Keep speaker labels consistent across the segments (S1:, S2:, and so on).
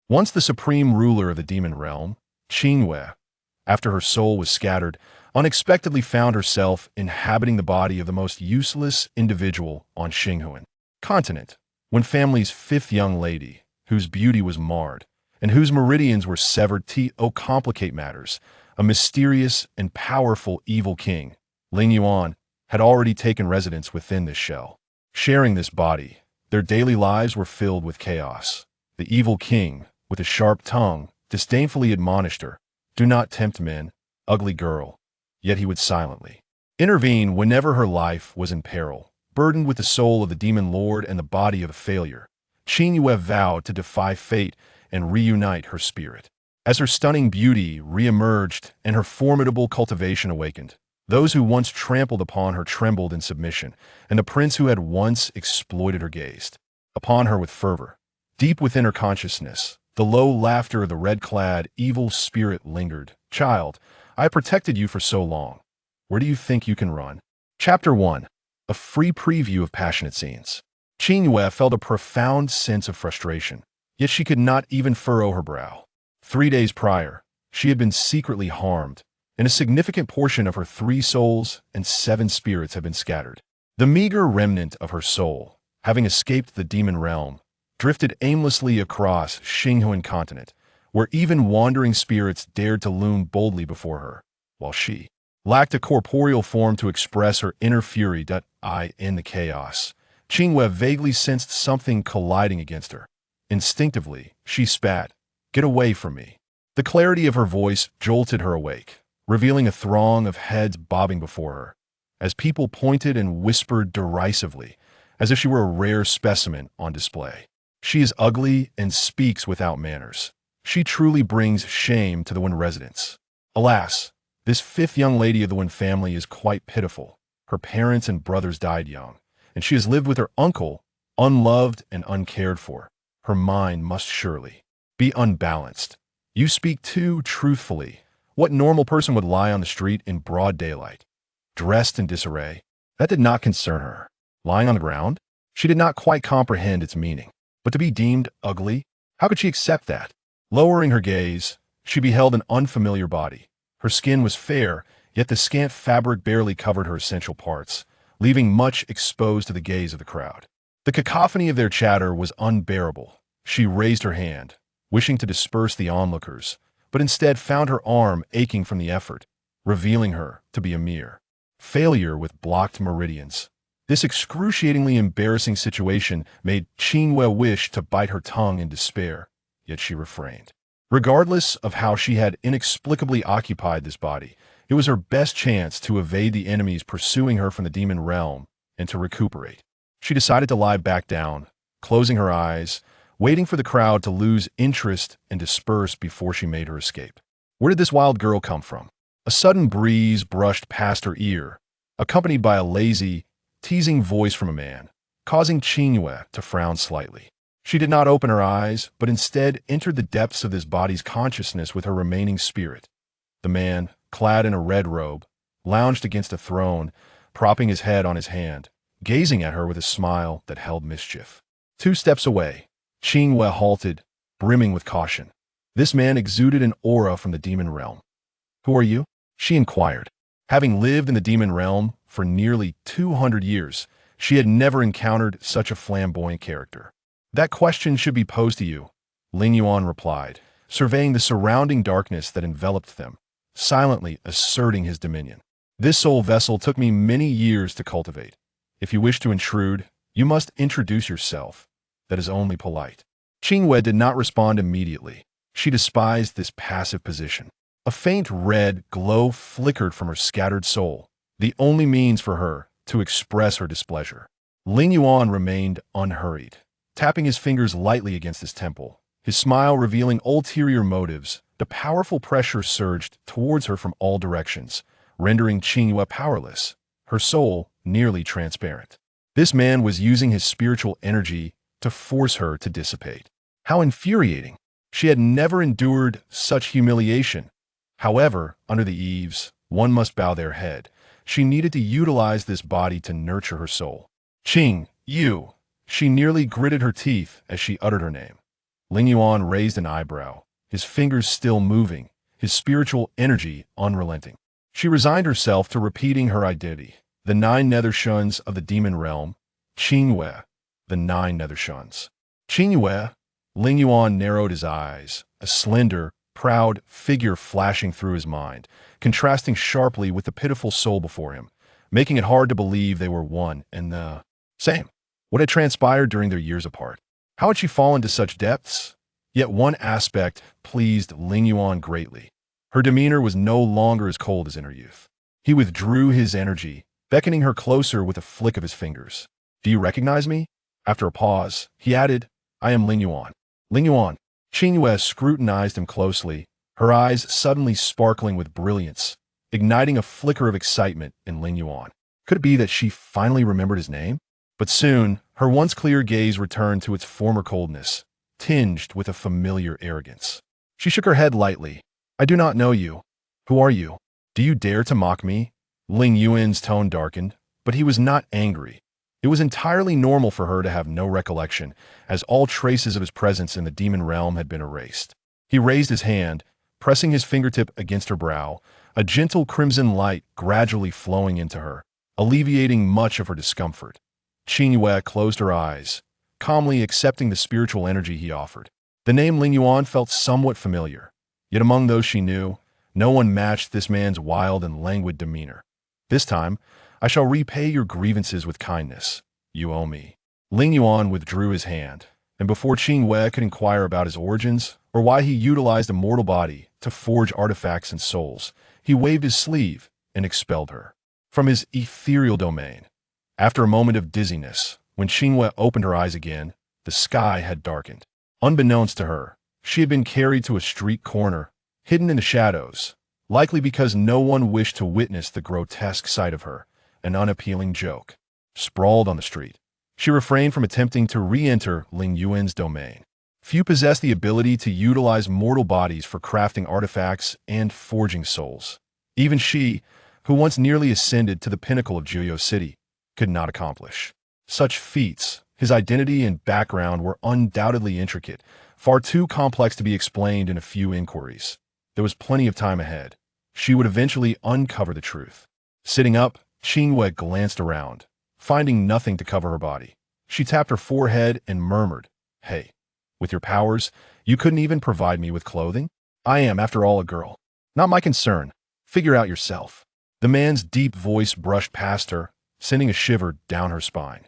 S1: Once the supreme ruler of the demon realm, Qingyue, after her soul was scattered, unexpectedly found herself inhabiting the body of the most useless individual on Xinghuan continent, when family's fifth young lady, whose beauty was marred, and whose meridians were severed to complicate matters, a mysterious and powerful evil king, Lingyuan, had already taken residence within this shell. Sharing this body, their daily lives were filled with chaos. The evil king, with a sharp tongue, disdainfully admonished her, "Do not tempt men, ugly girl." Yet he would silently intervene whenever her life was in peril. Burdened with the soul of the demon lord and the body of a failure, Qingyue vowed to defy fate and reunite her spirit. As her stunning beauty reemerged and her formidable cultivation awakened, those who once trampled upon her trembled in submission, and the prince who had once exploited her gazed upon her with fervor. Deep within her consciousness, the low laughter of the red-clad evil spirit lingered. "Child, I protected you for so long. Where do you think you can run?" Chapter 1. A free preview of passionate scenes. Qingyue felt a profound sense of frustration, yet she could not even furrow her brow. 3 days prior, she had been secretly harmed, and a significant portion of her 3 souls and 7 spirits had been scattered. The meager remnant of her soul, having escaped the demon realm, drifted aimlessly across Xinghuan continent, where even wandering spirits dared to loom boldly before her, while she lacked a corporeal form to express her inner fury. In the chaos, Qingyue vaguely sensed something colliding against her. Instinctively, she spat, "Get away from me." The clarity of her voice jolted her awake, revealing a throng of heads bobbing before her, as people pointed and whispered derisively, as if she were a rare specimen on display. "She is ugly and speaks without manners. She truly brings shame to the Wen residents." Alas, this 5th young lady of the Wen family is quite pitiful. Her parents and brothers died young, and she has lived with her uncle, unloved and uncared for. Her mind must surely be unbalanced. "You speak too truthfully. What normal person would lie on the street in broad daylight, dressed in disarray?" That did not concern her. Lying on the ground? She did not quite comprehend its meaning. But to be deemed ugly? How could she accept that? Lowering her gaze, she beheld an unfamiliar body. Her skin was fair, yet the scant fabric barely covered her essential parts, leaving much exposed to the gaze of the crowd. The cacophony of their chatter was unbearable. She raised her hand, wishing to disperse the onlookers, but instead found her arm aching from the effort, revealing her to be a mere failure with blocked meridians. This excruciatingly embarrassing situation made Qingyue wish to bite her tongue in despair, yet she refrained. Regardless of how she had inexplicably occupied this body, it was her best chance to evade the enemies pursuing her from the demon realm and to recuperate. She decided to lie back down, closing her eyes, waiting for the crowd to lose interest and disperse before she made her escape. Where did this wild girl come from? A sudden breeze brushed past her ear, accompanied by a lazy, teasing voice from a man, causing Qingyue to frown slightly. She did not open her eyes, but instead entered the depths of this body's consciousness with her remaining spirit. The man, clad in a red robe, lounged against a throne, propping his head on his hand, gazing at her with a smile that held mischief. 2 steps away, Qingyue halted, brimming with caution. This man exuded an aura from the demon realm. "Who are you?" she inquired. Having lived in the demon realm for nearly 200 years, she had never encountered such a flamboyant character. "That question should be posed to you," Lingyuan replied, surveying the surrounding darkness that enveloped them, silently asserting his dominion. "This soul vessel took me many years to cultivate. If you wish to intrude, you must introduce yourself. That is only polite." Qingyue did not respond immediately. She despised this passive position. A faint red glow flickered from her scattered soul, the only means for her to express her displeasure. Lingyuan remained unhurried, tapping his fingers lightly against his temple, his smile revealing ulterior motives. The powerful pressure surged towards her from all directions, rendering Qingyue powerless, her soul nearly transparent. This man was using his spiritual energy to force her to dissipate. How infuriating! She had never endured such humiliation. However, under the eaves, one must bow their head. She needed to utilize this body to nurture her soul. "Qingyue!" She nearly gritted her teeth as she uttered her name. Lingyuan raised an eyebrow, his fingers still moving, his spiritual energy unrelenting. She resigned herself to repeating her identity. The 9 nether shuns of the demon realm, Qingyue, the 9 nether shuns. Qingyue, Lingyuan narrowed his eyes, a slender, proud figure flashing through his mind, contrasting sharply with the pitiful soul before him, making it hard to believe they were one and the same. What had transpired during their years apart? How had she fallen to such depths? Yet one aspect pleased Lingyuan greatly. Her demeanor was no longer as cold as in her youth. He withdrew his energy, beckoning her closer with a flick of his fingers. "Do you recognize me?" After a pause, he added, "I am Lingyuan." Lingyuan. Qingyue scrutinized him closely, her eyes suddenly sparkling with brilliance, igniting a flicker of excitement in Lingyuan. Could it be that she finally remembered his name? But soon, her once clear gaze returned to its former coldness, tinged with a familiar arrogance. She shook her head lightly. "I do not know you. Who are you? Do you dare to mock me?" Lingyuan's tone darkened, but he was not angry. It was entirely normal for her to have no recollection, as all traces of his presence in the demon realm had been erased. He raised his hand, pressing his fingertip against her brow, a gentle crimson light gradually flowing into her, alleviating much of her discomfort. Qingyue closed her eyes, calmly accepting the spiritual energy he offered. The name Lingyuan felt somewhat familiar, yet among those she knew, no one matched this man's wild and languid demeanor. "This time, I shall repay your grievances with kindness. You owe me." Lingyuan withdrew his hand, and before Qingyue could inquire about his origins or why he utilized a mortal body to forge artifacts and souls, he waved his sleeve and expelled her from his ethereal domain. After a moment of dizziness, when Qingyue opened her eyes again, the sky had darkened. Unbeknownst to her, she had been carried to a street corner, hidden in the shadows, likely because no one wished to witness the grotesque sight of her, an unappealing joke. Sprawled on the street, she refrained from attempting to re-enter Lingyuan's domain. Few possess the ability to utilize mortal bodies for crafting artifacts and forging souls. Even she, who once nearly ascended to the pinnacle of Qingyue City, could not accomplish such feats. His identity and background were undoubtedly intricate, far too complex to be explained in a few inquiries. There was plenty of time ahead. She would eventually uncover the truth. Sitting up, Qingyue glanced around, finding nothing to cover her body. She tapped her forehead and murmured, "Hey, with your powers, you couldn't even provide me with clothing? I am, after all, a girl. Not my concern. Figure out yourself." The man's deep voice brushed past her, sending a shiver down her spine.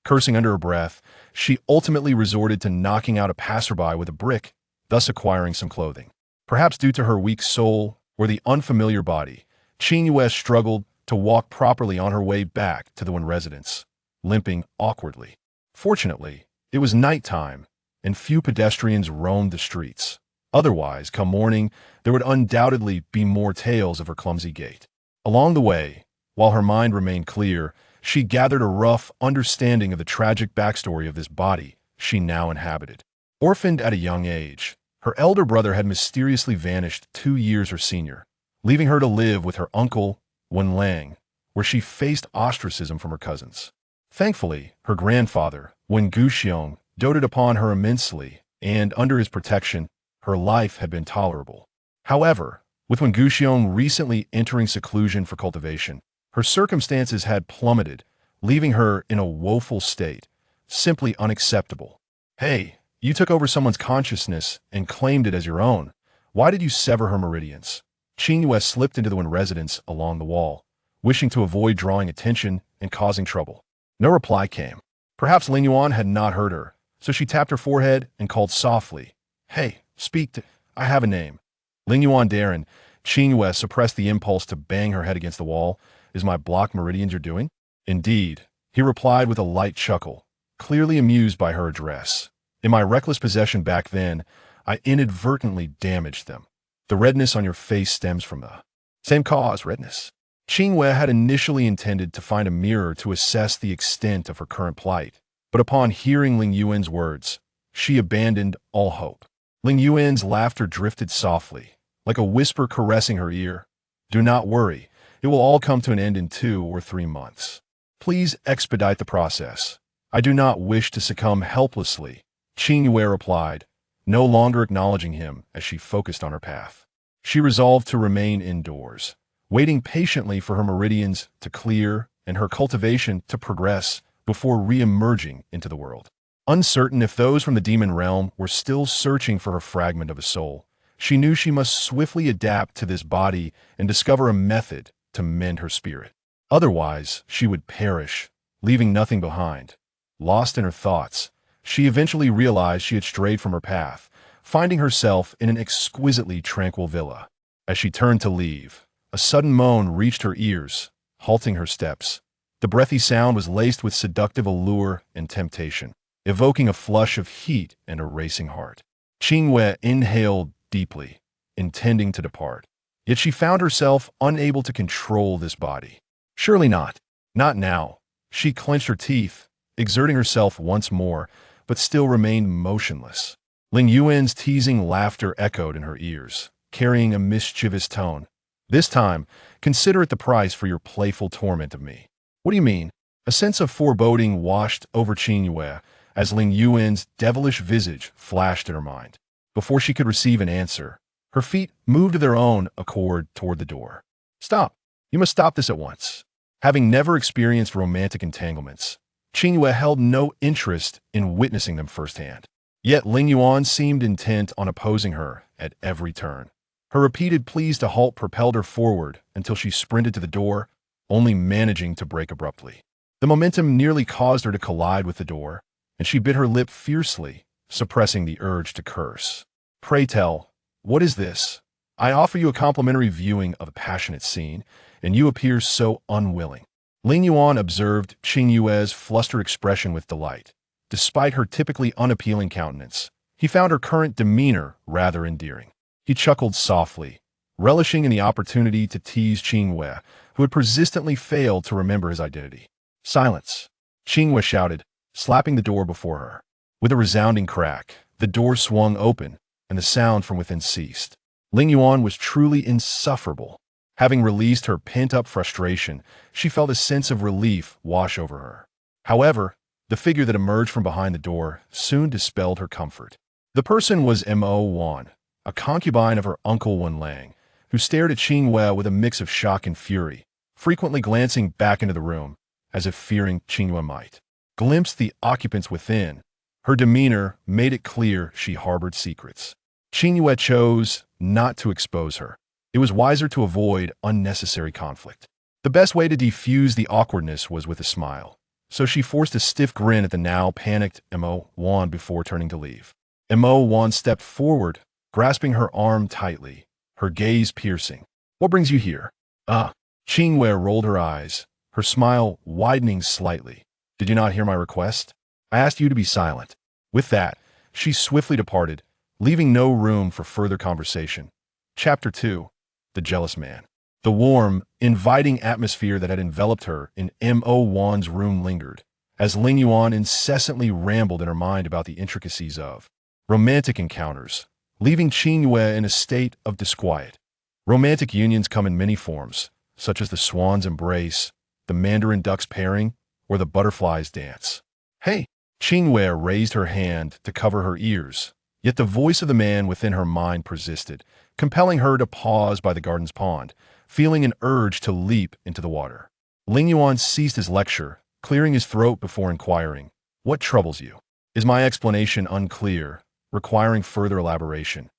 S1: Cursing under her breath, she ultimately resorted to knocking out a passerby with a brick, thus acquiring some clothing. Perhaps due to her weak soul or the unfamiliar body, Qingyue struggled to walk properly on her way back to the Wen residence, limping awkwardly. Fortunately, it was nighttime, and few pedestrians roamed the streets. Otherwise, come morning, there would undoubtedly be more tales of her clumsy gait. Along the way, while her mind remained clear, she gathered a rough understanding of the tragic backstory of this body she now inhabited. Orphaned at a young age, her elder brother had mysteriously vanished 2 years her senior, leaving her to live with her uncle, Wen Lang, where she faced ostracism from her cousins. Thankfully, her grandfather, Wen Guxiong, doted upon her immensely, and under his protection, her life had been tolerable. However, with Wen Guxiong recently entering seclusion for cultivation, her circumstances had plummeted, leaving her in a woeful state, simply unacceptable. "Hey, you took over someone's consciousness and claimed it as your own. Why did you sever her meridians?" Qingyue slipped into the Wen residence along the wall, wishing to avoid drawing attention and causing trouble. No reply came. Perhaps Lingyuan had not heard her, so she tapped her forehead and called softly, "Hey, speak to... I have a name." Lingyuan Darren. Qingyue suppressed the impulse to bang her head against the wall. "Is my blocked meridians you're doing?" "Indeed," he replied with a light chuckle, clearly amused by her address. "In my reckless possession back then, I inadvertently damaged them. The redness on your face stems from the same cause, redness." Qingyue had initially intended to find a mirror to assess the extent of her current plight, but upon hearing Lingyuan's words, she abandoned all hope. Lingyuan's laughter drifted softly, like a whisper caressing her ear. "Do not worry, it will all come to an end in 2 or 3 months. Please expedite the process. I do not wish to succumb helplessly," Qingyue replied, no longer acknowledging him as she focused on her path. She resolved to remain indoors, waiting patiently for her meridians to clear and her cultivation to progress before re-emerging into the world. Uncertain if those from the demon realm were still searching for her fragment of a soul, she knew she must swiftly adapt to this body and discover a method to mend her spirit. Otherwise, she would perish, leaving nothing behind. Lost in her thoughts, she eventually realized she had strayed from her path, finding herself in an exquisitely tranquil villa. As she turned to leave, a sudden moan reached her ears, halting her steps. The breathy sound was laced with seductive allure and temptation, evoking a flush of heat and a racing heart. Qingyue inhaled deeply, intending to depart. Yet she found herself unable to control this body. Surely not. Not now. She clenched her teeth, exerting herself once more, but still remained motionless. Lingyuan's teasing laughter echoed in her ears, carrying a mischievous tone. This time, consider it the price for your playful torment of me. What do you mean? A sense of foreboding washed over Qingyue as Lingyuan's devilish visage flashed in her mind. Before she could receive an answer, her feet moved of their own accord toward the door. Stop! You must stop this at once. Having never experienced romantic entanglements, Qingyue held no interest in witnessing them firsthand. Yet Lingyuan seemed intent on opposing her at every turn. Her repeated pleas to halt propelled her forward until she sprinted to the door, only managing to break abruptly. The momentum nearly caused her to collide with the door, and she bit her lip fiercely, suppressing the urge to curse. Pray tell, what is this? I offer you a complimentary viewing of a passionate scene, and you appear so unwilling. Lingyuan observed Qingyue's flustered expression with delight. Despite her typically unappealing countenance, he found her current demeanor rather endearing. He chuckled softly, relishing in the opportunity to tease Qingyue, who had persistently failed to remember his identity. Silence! Qingyue shouted, slapping the door before her. With a resounding crack, the door swung open, and the sound from within ceased. Lingyuan was truly insufferable. Having released her pent-up frustration, she felt a sense of relief wash over her. However, the figure that emerged from behind the door soon dispelled her comfort. The person was Mo Wan, a concubine of her uncle Wen Lang, who stared at Qingyue with a mix of shock and fury, frequently glancing back into the room, as if fearing Qingyue might glimpse the occupants within. Her demeanor made it clear she harbored secrets. Qingyue chose not to expose her. It was wiser to avoid unnecessary conflict. The best way to defuse the awkwardness was with a smile, so she forced a stiff grin at the now panicked Mo Wan before turning to leave. Mo Wan stepped forward, grasping her arm tightly, her gaze piercing. What brings you here? Qingyue rolled her eyes, her smile widening slightly. Did you not hear my request? I asked you to be silent. With that, she swiftly departed, leaving no room for further conversation. Chapter 2. The Jealous Man. The warm, inviting atmosphere that had enveloped her in Mo Wan's room lingered, as Lingyuan incessantly rambled in her mind about the intricacies of romantic encounters, leaving Qingyue in a state of disquiet. Romantic unions come in many forms, such as the swan's embrace, the mandarin duck's pairing, or the butterfly's dance. Hey! Qingyue raised her hand to cover her ears, yet the voice of the man within her mind persisted, compelling her to pause by the garden's pond, feeling an urge to leap into the water. Lingyuan ceased his lecture, clearing his throat before inquiring, "What troubles you? Is my explanation unclear, requiring further elaboration?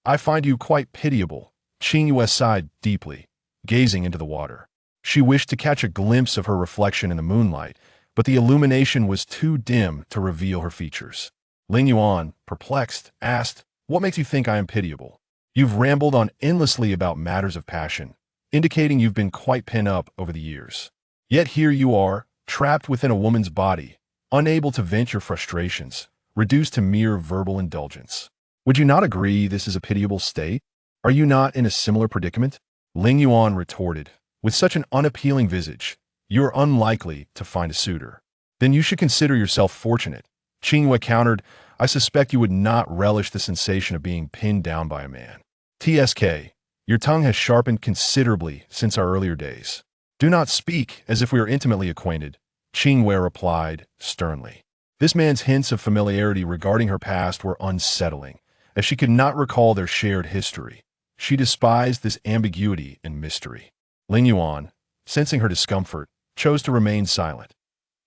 S1: I find you quite pitiable." Qingyue sighed deeply, gazing into the water. She wished to catch a glimpse of her reflection in the moonlight, but the illumination was too dim to reveal her features. Lingyuan, perplexed, asked, "What makes you think I am pitiable? You've rambled on endlessly about matters of passion, indicating you've been quite pent up over the years. Yet here you are, trapped within a woman's body, unable to vent your frustrations, reduced to mere verbal indulgence. Would you not agree this is a pitiable state? Are you not in a similar predicament?" Lingyuan retorted, with such an unappealing visage, "You are unlikely to find a suitor. Then you should consider yourself fortunate." Qingyue countered, "I suspect you would not relish the sensation of being pinned down by a man. TSK, your tongue has sharpened considerably since our earlier days. Do not speak as if we are intimately acquainted," Qingyue replied sternly. This man's hints of familiarity regarding her past were unsettling, as she could not recall their shared history. She despised this ambiguity and mystery. Lingyuan, sensing her discomfort, chose to remain silent.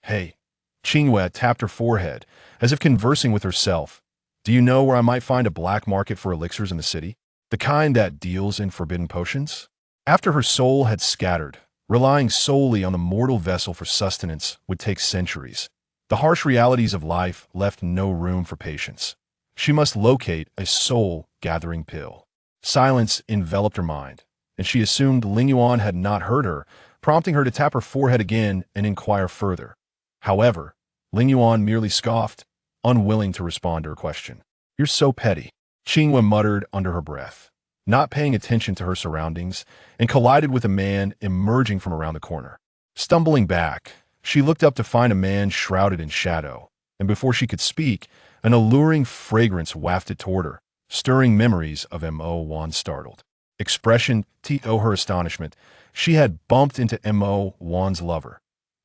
S1: "Hey," Qingyue tapped her forehead, as if conversing with herself. "Do you know where I might find a black market for elixirs in the city? The kind that deals in forbidden potions?" After her soul had scattered, relying solely on the mortal vessel for sustenance would take centuries. The harsh realities of life left no room for patience. She must locate a soul-gathering pill. Silence enveloped her mind, and she assumed Lingyuan had not heard her, prompting her to tap her forehead again and inquire further. However, Lingyuan merely scoffed, unwilling to respond to her question. "You're so petty," Qingyue muttered under her breath, not paying attention to her surroundings, and collided with a man emerging from around the corner. Stumbling back, she looked up to find a man shrouded in shadow, and before she could speak, an alluring fragrance wafted toward her, stirring memories of Mo Wan's startled expression to her astonishment. She had bumped into Mo Wan's lover.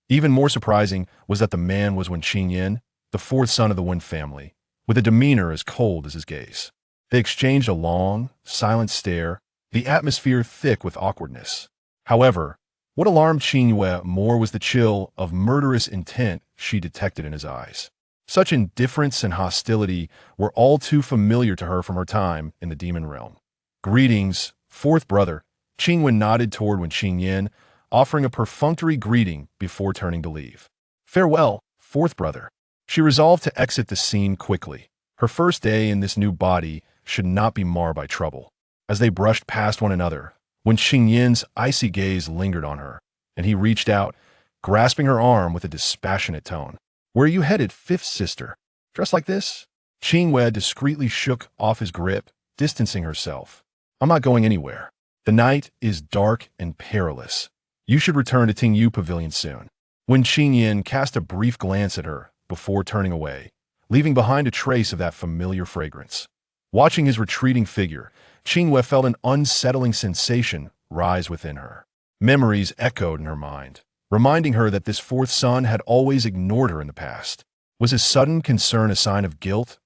S1: Even more surprising was that the man was Wen Qingyue, the fourth son of the Wen family, with a demeanor as cold as his gaze. They exchanged a long, silent stare, the atmosphere thick with awkwardness. However, what alarmed Qingyue more was the chill of murderous intent she detected in his eyes. Such indifference and hostility were all too familiar to her from her time in the demon realm. "Greetings, fourth brother," Qingyue nodded toward Wen Qingyue, offering a perfunctory greeting before turning to leave. "Farewell, fourth brother." She resolved to exit the scene quickly. Her first day in this new body should not be marred by trouble. As they brushed past one another, Wen Qingyue's icy gaze lingered on her, and he reached out, grasping her arm with a dispassionate tone. "Where are you headed, fifth sister? Dressed like this?" Qingyue discreetly shook off his grip, distancing herself. "I'm not going anywhere. The night is dark and perilous. You should return to Qingyue Pavilion soon." Wen Qingyue cast a brief glance at her before turning away, leaving behind a trace of that familiar fragrance. Watching his retreating figure, Qingyue felt an unsettling sensation rise within her. Memories echoed in her mind, reminding her that this fourth son had always ignored her in the past. Was his sudden concern a sign of guilt?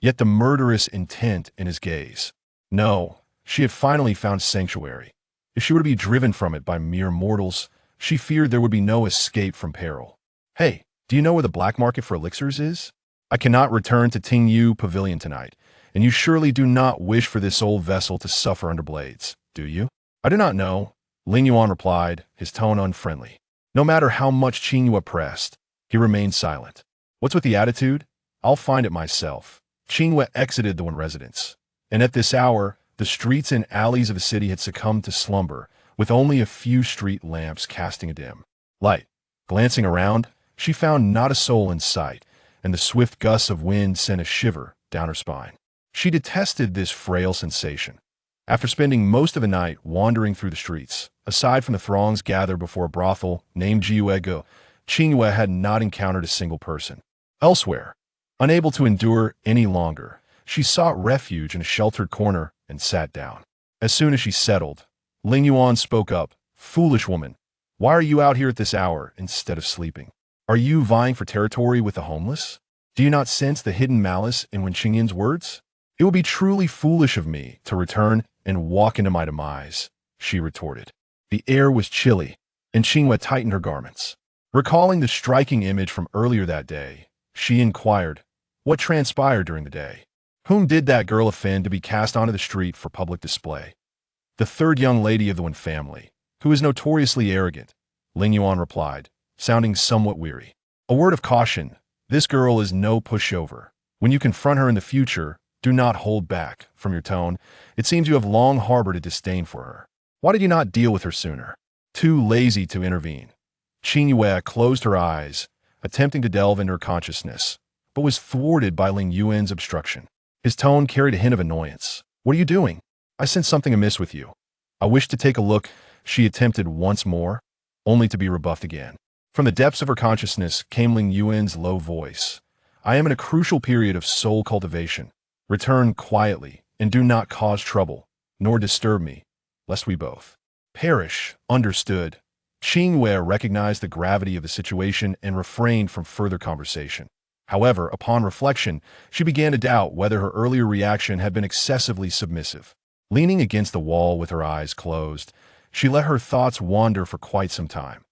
S1: Yet the murderous intent in his gaze. No, she had finally found sanctuary. If she were to be driven from it by mere mortals, she feared there would be no escape from peril. "Hey, do you know where the black market for elixirs is? I cannot return to Qingyue Pavilion tonight, and you surely do not wish for this old vessel to suffer under blades, do you?" "I do not know," Lingyuan replied, his tone unfriendly. No matter how much Qingyue pressed, he remained silent. "What's with the attitude? I'll find it myself." Qingyue exited the Wen residence, and at this hour, the streets and alleys of the city had succumbed to slumber, with only a few street lamps casting a dim light. Glancing around, she found not a soul in sight, and the swift gusts of wind sent a shiver down her spine. She detested this frail sensation. After spending most of the night wandering through the streets, aside from the throngs gathered before a brothel named Jiuego, Qingyue had not encountered a single person. Elsewhere, unable to endure any longer, she sought refuge in a sheltered corner and sat down. As soon as she settled, Lingyuan spoke up. "Foolish woman, why are you out here at this hour instead of sleeping? Are you vying for territory with the homeless? Do you not sense the hidden malice in Wen Qingyue's words?" "It would be truly foolish of me to return and walk into my demise," she retorted. The air was chilly, and Qingyue tightened her garments. Recalling the striking image from earlier that day, she inquired, "What transpired during the day? Whom did that girl offend to be cast onto the street for public display?" "The third young lady of the Wen family, who is notoriously arrogant," Lingyuan replied, sounding somewhat weary. "A word of caution, this girl is no pushover. When you confront her in the future, do not hold back. From your tone, it seems you have long harbored a disdain for her. Why did you not deal with her sooner?" Too lazy to intervene, Qingyue closed her eyes, attempting to delve into her consciousness, but was thwarted by Lingyuan's obstruction. His tone carried a hint of annoyance. "What are you doing? I sense something amiss with you." "I wish to take a look," she attempted once more, only to be rebuffed again. From the depths of her consciousness came Lingyuan's low voice. "I am in a crucial period of soul cultivation. Return quietly, and do not cause trouble, nor disturb me, lest we both perish." Understood. Qingyue recognized the gravity of the situation and refrained from further conversation. However, upon reflection, she began to doubt whether her earlier reaction had been excessively submissive. Leaning against the wall with her eyes closed, she let her thoughts wander for quite some time.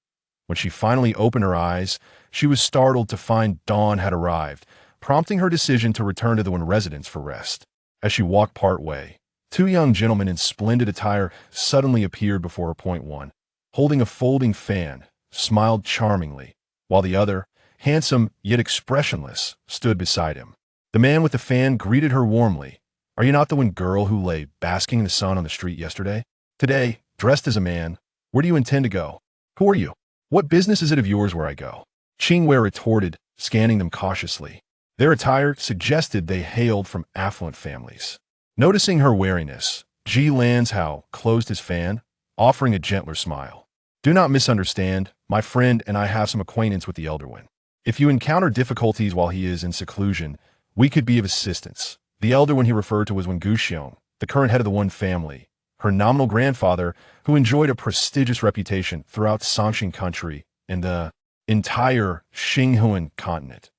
S1: When she finally opened her eyes, she was startled to find dawn had arrived, prompting her decision to return to the Wen residence for rest. As she walked part way, two young gentlemen in splendid attire suddenly appeared before her. One, holding a folding fan, smiled charmingly, while the other, handsome yet expressionless, stood beside him. The man with the fan greeted her warmly. "Are you not the Wen girl who lay basking in the sun on the street yesterday? Today, dressed as a man, where do you intend to go? Who are you? What business is it of yours where I go?" Qingyue retorted, scanning them cautiously. Their attire suggested they hailed from affluent families. Noticing her wariness, Ji Lanzhao closed his fan, offering a gentler smile. "Do not misunderstand, my friend and I have some acquaintance with the elder Wen. If you encounter difficulties while he is in seclusion, we could be of assistance." The elder Wen he referred to was Wen Guxiong, the current head of the Wen family, her nominal grandfather, who enjoyed a prestigious reputation throughout Songqing country and the entire Xinghuan continent.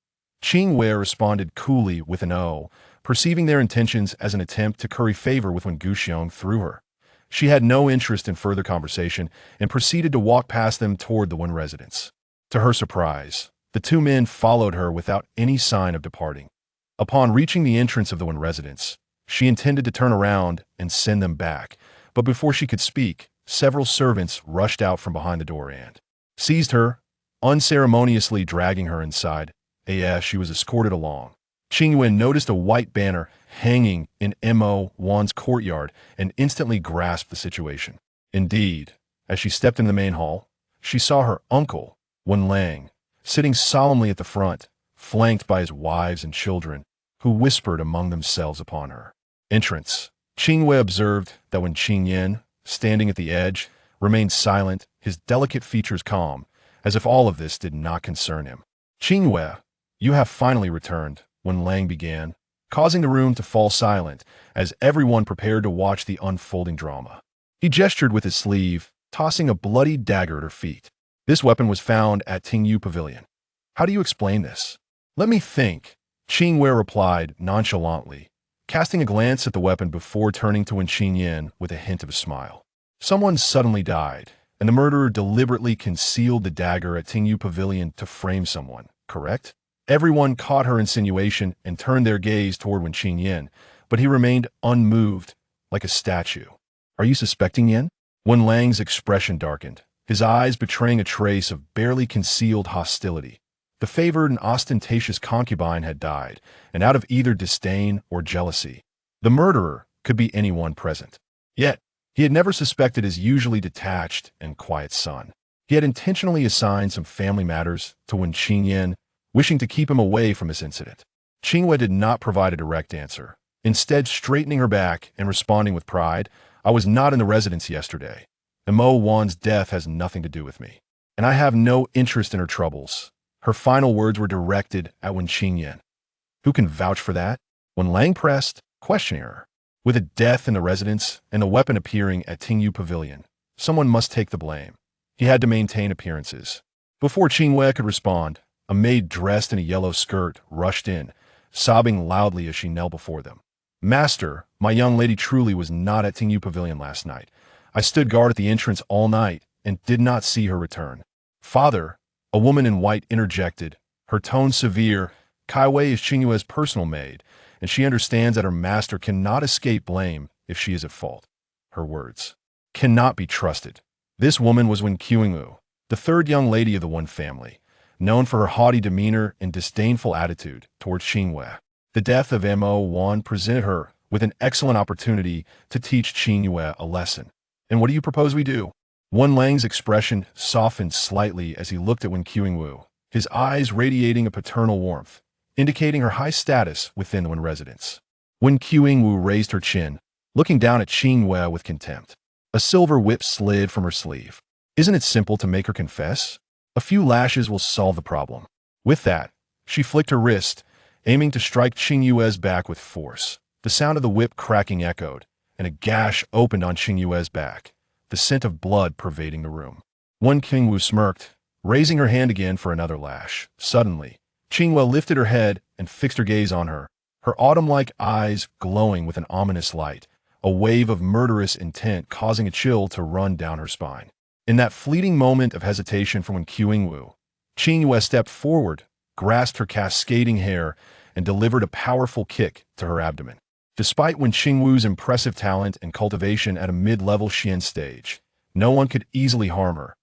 S1: Qingyue responded coolly with an "O," perceiving their intentions as an attempt to curry favor with Wen Guxiong through her. She had no interest in further conversation and proceeded to walk past them toward the Wen residence. To her surprise, the two men followed her without any sign of departing. Upon reaching the entrance of the Wen residence, she intended to turn around and send them back, but before she could speak, several servants rushed out from behind the door and seized her, unceremoniously dragging her inside. As she was escorted along, Qingyue noticed a white banner hanging in Mo Wan's courtyard and instantly grasped the situation. Indeed, as she stepped into the main hall, she saw her uncle, Wen Lang, sitting solemnly at the front, flanked by his wives and children, who whispered among themselves upon her entrance. Qingyue observed that when Qingyan, standing at the edge, remained silent, his delicate features calm, as if all of this did not concern him. "Qingyue, you have finally returned," Wen Lang began, causing the room to fall silent as everyone prepared to watch the unfolding drama. He gestured with his sleeve, tossing a bloody dagger at her feet. "This weapon was found at Qingyue Pavilion. How do you explain this?" "Let me think," Qingyue replied nonchalantly, casting a glance at the weapon before turning to Wen Qingyan with a hint of a smile. "Someone suddenly died, and the murderer deliberately concealed the dagger at Qingyue Pavilion to frame someone, correct?" Everyone caught her insinuation and turned their gaze toward Wen Qingyan, but he remained unmoved, like a statue. "Are you suspecting Yen?" Wen Lang's expression darkened, his eyes betraying a trace of barely concealed hostility. The favored and ostentatious concubine had died, and out of either disdain or jealousy. The murderer could be anyone present. Yet, he had never suspected his usually detached and quiet son. He had intentionally assigned some family matters to Wen Qingyan, wishing to keep him away from this incident. Qingyue did not provide a direct answer, instead straightening her back and responding with pride, "I was not in the residence yesterday. Mo Wan's death has nothing to do with me, and I have no interest in her troubles." Her final words were directed at Wen Qingyan. "Who can vouch for that?" Wen Lang pressed, questioning her. "With a death in the residence and a weapon appearing at Qingyue Pavilion, someone must take the blame." He had to maintain appearances. Before Qingyue could respond, a maid dressed in a yellow skirt rushed in, sobbing loudly as she knelt before them. "Master, my young lady truly was not at Qingyue Pavilion last night. I stood guard at the entrance all night and did not see her return." "Father," a woman in white interjected, her tone severe, "Qingyue is Qingyue's personal maid, and she understands that her master cannot escape blame if she is at fault." Her words cannot be trusted. This woman was Wen Qingyue, the third young lady of the Wen family, known for her haughty demeanor and disdainful attitude towards Qingyue. The death of Mo Wan presented her with an excellent opportunity to teach Qingyue a lesson. "And what do you propose we do?" Wen Lang's expression softened slightly as he looked at Wen Qingyue, his eyes radiating a paternal warmth, indicating her high status within the Wen residence. Wen Qingyue raised her chin, looking down at Qingyue with contempt. A silver whip slid from her sleeve. "Isn't it simple to make her confess? A few lashes will solve the problem." With that, she flicked her wrist, aiming to strike Qingyue's back with force. The sound of the whip cracking echoed, and a gash opened on Qingyue's back, the scent of blood pervading the room. Wen Qingyue smirked, raising her hand again for another lash. Suddenly, Qingyue lifted her head and fixed her gaze on her, her autumn-like eyes glowing with an ominous light, a wave of murderous intent causing a chill to run down her spine. In that fleeting moment of hesitation from when Qingyue, Qingyue stepped forward, grasped her cascading hair, and delivered a powerful kick to her abdomen. Despite Wen Qingyue's impressive talent and cultivation at a mid-level Xian stage, no one could easily harm her.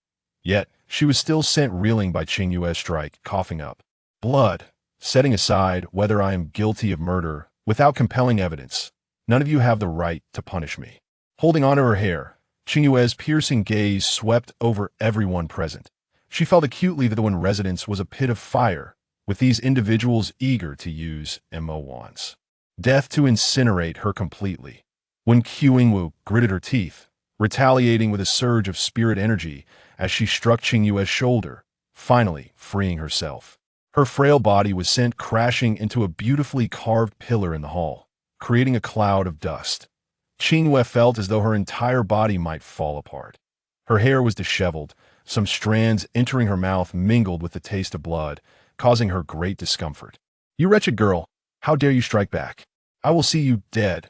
S1: Yet, she was still sent reeling by Qingyue's strike, coughing up blood. Setting aside whether I am guilty of murder, without compelling evidence, none of you have the right to punish me. Holding onto her hair, Qingyue's piercing gaze swept over everyone present. She felt acutely that the Wen residence was a pit of fire, with these individuals eager to use MO wands. Death to incinerate her completely. When Qingyue gritted her teeth, retaliating with a surge of spirit energy as she struck Qingyue's shoulder, finally freeing herself. Her frail body was sent crashing into a beautifully carved pillar in the hall, creating a cloud of dust. Qingyue felt as though her entire body might fall apart. Her hair was disheveled, some strands entering her mouth mingled with the taste of blood, causing her great discomfort. "You wretched girl, how dare you strike back? I will see you dead."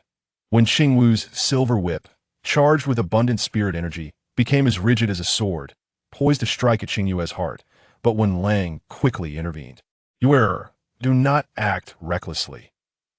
S1: When Qingyue's silver whip, charged with abundant spirit energy, became as rigid as a sword, poised to strike at Qingyue's heart, but Wen Lang quickly intervened. "You err. Do not act recklessly."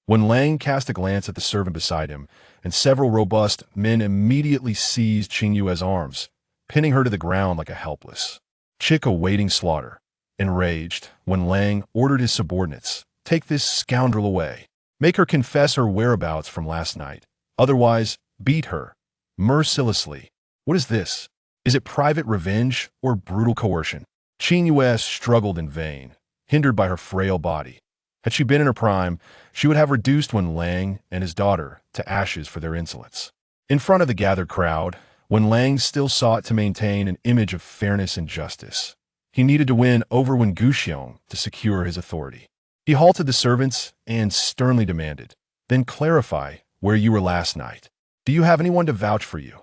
S1: Wen Lang cast a glance at the servant beside him, and several robust men immediately seized Qingyue's arms, pinning her to the ground like a helpless chick awaiting slaughter. Enraged, Wen Lang ordered his subordinates, "Take this scoundrel away. Make her confess her whereabouts from last night. Otherwise, beat her mercilessly." "What is this? Is it private revenge or brutal coercion?" Qingyue struggled in vain, hindered by her frail body. Had she been in her prime, she would have reduced Wen Lang and his daughter to ashes for their insolence. In front of the gathered crowd, Wen Lang still sought to maintain an image of fairness and justice. He needed to win over Wen Guxiong to secure his authority. He halted the servants and sternly demanded, "Then clarify where you were last night. Do you have anyone to vouch for you?"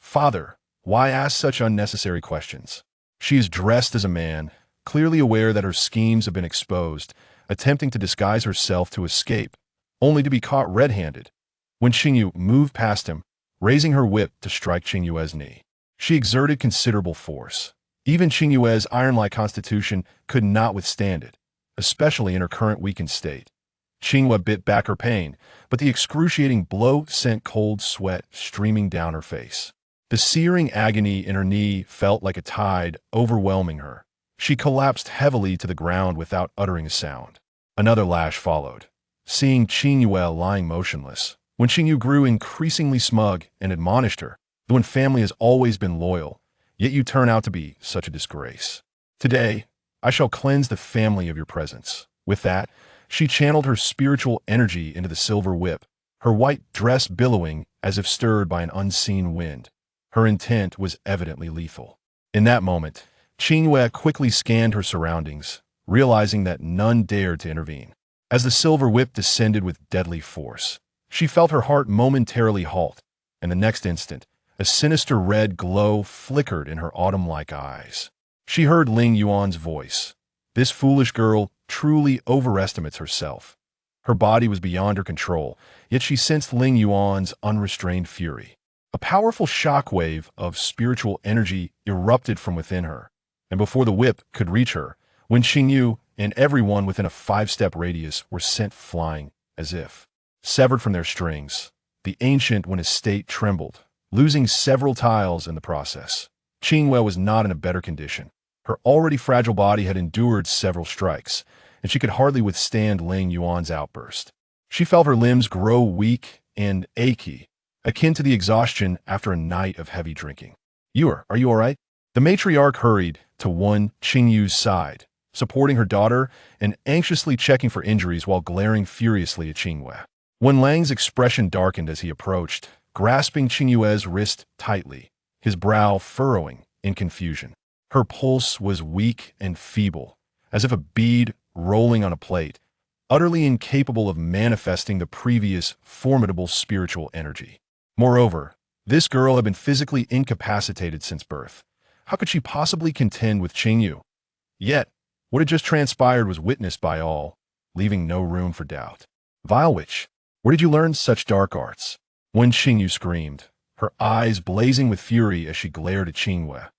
S1: "Father, why ask such unnecessary questions?" She is dressed as a man, clearly aware that her schemes have been exposed, attempting to disguise herself to escape, only to be caught red-handed. When Qingyue moved past him, raising her whip to strike Qingyue's knee, she exerted considerable force. Even Qingyue's iron-like constitution could not withstand it, especially in her current weakened state. Qingyue bit back her pain, but the excruciating blow sent cold sweat streaming down her face. The searing agony in her knee felt like a tide overwhelming her. She collapsed heavily to the ground without uttering a sound. Another lash followed. Seeing Qingyue lying motionless, when Qingyue grew increasingly smug and admonished her, "The Wen family has always been loyal, yet you turn out to be such a disgrace. Today, I shall cleanse the family of your presence." With that, she channeled her spiritual energy into the silver whip, her white dress billowing as if stirred by an unseen wind. Her intent was evidently lethal. In that moment, Qingyue quickly scanned her surroundings, realizing that none dared to intervene. As the silver whip descended with deadly force, she felt her heart momentarily halt, and the next instant, a sinister red glow flickered in her autumn-like eyes. She heard Lingyuan's voice. "This foolish girl truly overestimates herself." Her body was beyond her control, yet she sensed Lingyuan's unrestrained fury. A powerful shockwave of spiritual energy erupted from within her, and before the whip could reach her, Wen Qingyue and everyone within a 5-step radius were sent flying, as if severed from their strings. The ancient Wen estate trembled, losing several tiles in the process. Qingyue was not in a better condition. Her already fragile body had endured several strikes, and she could hardly withstand Lingyuan's outburst. She felt her limbs grow weak and achy, akin to the exhaustion after a night of heavy drinking. Are you all right?" The matriarch hurried to Wen Qingyue's side, supporting her daughter and anxiously checking for injuries while glaring furiously at Qingyue. Wen Lang's expression darkened as he approached, grasping Qingyue's wrist tightly, his brow furrowing in confusion. Her pulse was weak and feeble, as if a bead rolling on a plate, utterly incapable of manifesting the previous formidable spiritual energy. Moreover, this girl had been physically incapacitated since birth. How could she possibly contend with Qingyue? Yet, What had just transpired was witnessed by all, leaving no room for doubt. Vile witch, where did you learn such dark arts? Wen Qingyue screamed, her eyes blazing with fury as she glared at Qingyue.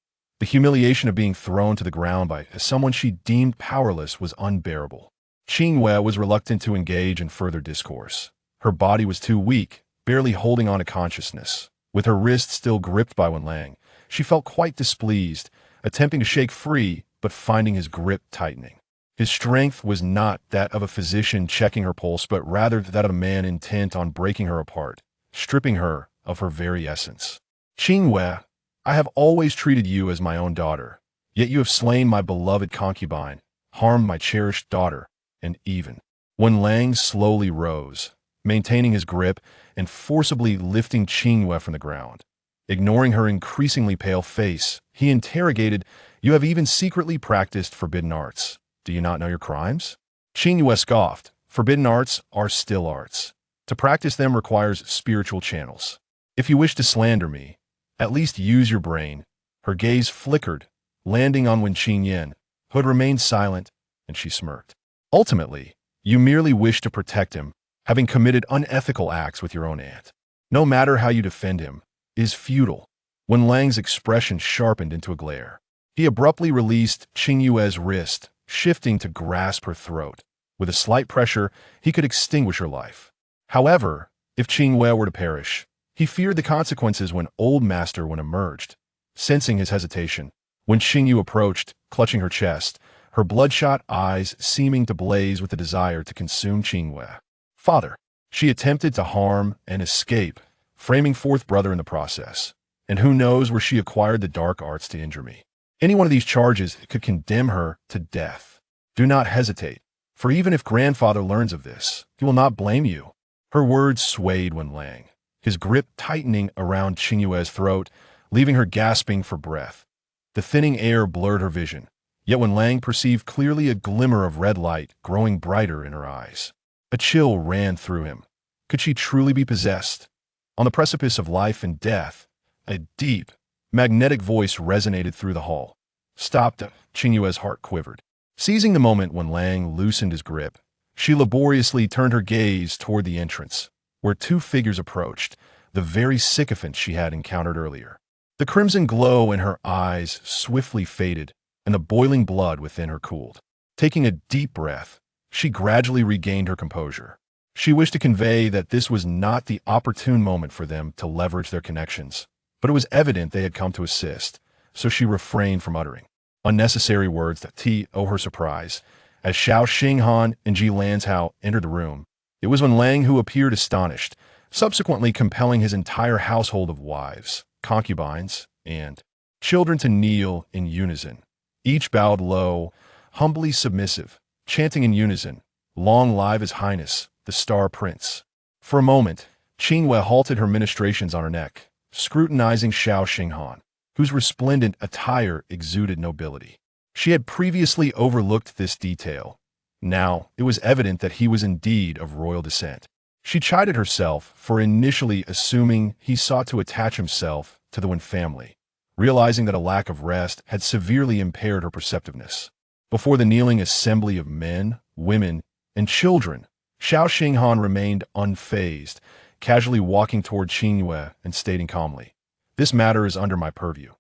S1: The humiliation of being thrown to the ground by someone she deemed powerless was unbearable. Qingyue was reluctant to engage in further discourse. Her body was too weak, barely holding on to consciousness. With her wrist still gripped by Wen Lang, she felt quite displeased, attempting to shake free, but finding his grip tightening. His strength was not that of a physician checking her pulse, but rather that of a man intent on breaking her apart, stripping her of her very essence. Qingyue, I have always treated you as my own daughter, yet you have slain my beloved concubine, harmed my cherished daughter, and even. Wen Lang slowly rose, maintaining his grip and forcibly lifting Qingyue from the ground. Ignoring her increasingly pale face, he interrogated, "You have even secretly practiced forbidden arts. Do you not know your crimes?" Qingyue scoffed, "Forbidden arts are still arts. To practice them requires spiritual channels. If you wish to slander me, at least use your brain." Her gaze flickered, landing on Wen Qingyue, who had remained silent, and she smirked. "Ultimately, you merely wish to protect him, having committed unethical acts with your own aunt. No matter how you defend him, it is futile." Wen Lang's expression sharpened into a glare. He abruptly released Qingyue's wrist, shifting to grasp her throat. With a slight pressure, he could extinguish her life. However, if Qingyue were to perish, he feared the consequences when Old Master Wen emerged. Sensing his hesitation, when Qingyue approached, clutching her chest, her bloodshot eyes seeming to blaze with the desire to consume Qingyue. "Father." She attempted to harm and escape, framing fourth brother in the process. And who knows where she acquired the dark arts to injure me. Any one of these charges could condemn her to death. Do not hesitate, for even if grandfather learns of this, he will not blame you. Her words swayed Wen Lang, his grip tightening around Qingyue's throat, leaving her gasping for breath. The thinning air blurred her vision, yet Wen Lang perceived clearly a glimmer of red light growing brighter in her eyes. A chill ran through him. Could she truly be possessed? On the precipice of life and death, a deep, magnetic voice resonated through the hall. "Stop!" Qingyue's heart quivered. Seizing the moment when Lang loosened his grip, she laboriously turned her gaze toward the entrance, where two figures approached, the very sycophant she had encountered earlier. The crimson glow in her eyes swiftly faded, and the boiling blood within her cooled. Taking a deep breath, she gradually regained her composure. She wished to convey that this was not the opportune moment for them to leverage their connections, but it was evident they had come to assist, so she refrained from uttering unnecessary words to her surprise. As Xiao Xinghan and Ji Lanzhao entered the room, it was Wen Lang who appeared astonished, subsequently compelling his entire household of wives, concubines, and children to kneel in unison. Each bowed low, humbly submissive, chanting in unison, "Long live His Highness, the Star Prince." For a moment, Qingyue halted her ministrations on her neck, scrutinizing Xiao Xinghan, whose resplendent attire exuded nobility. She had previously overlooked this detail. Now, it was evident that he was indeed of royal descent. She chided herself for initially assuming he sought to attach himself to the Wen family, realizing that a lack of rest had severely impaired her perceptiveness. Before the kneeling assembly of men, women, and children, Xiao Xinghan remained unfazed, casually walking toward Qingyue and stating calmly, "This matter is under my purview.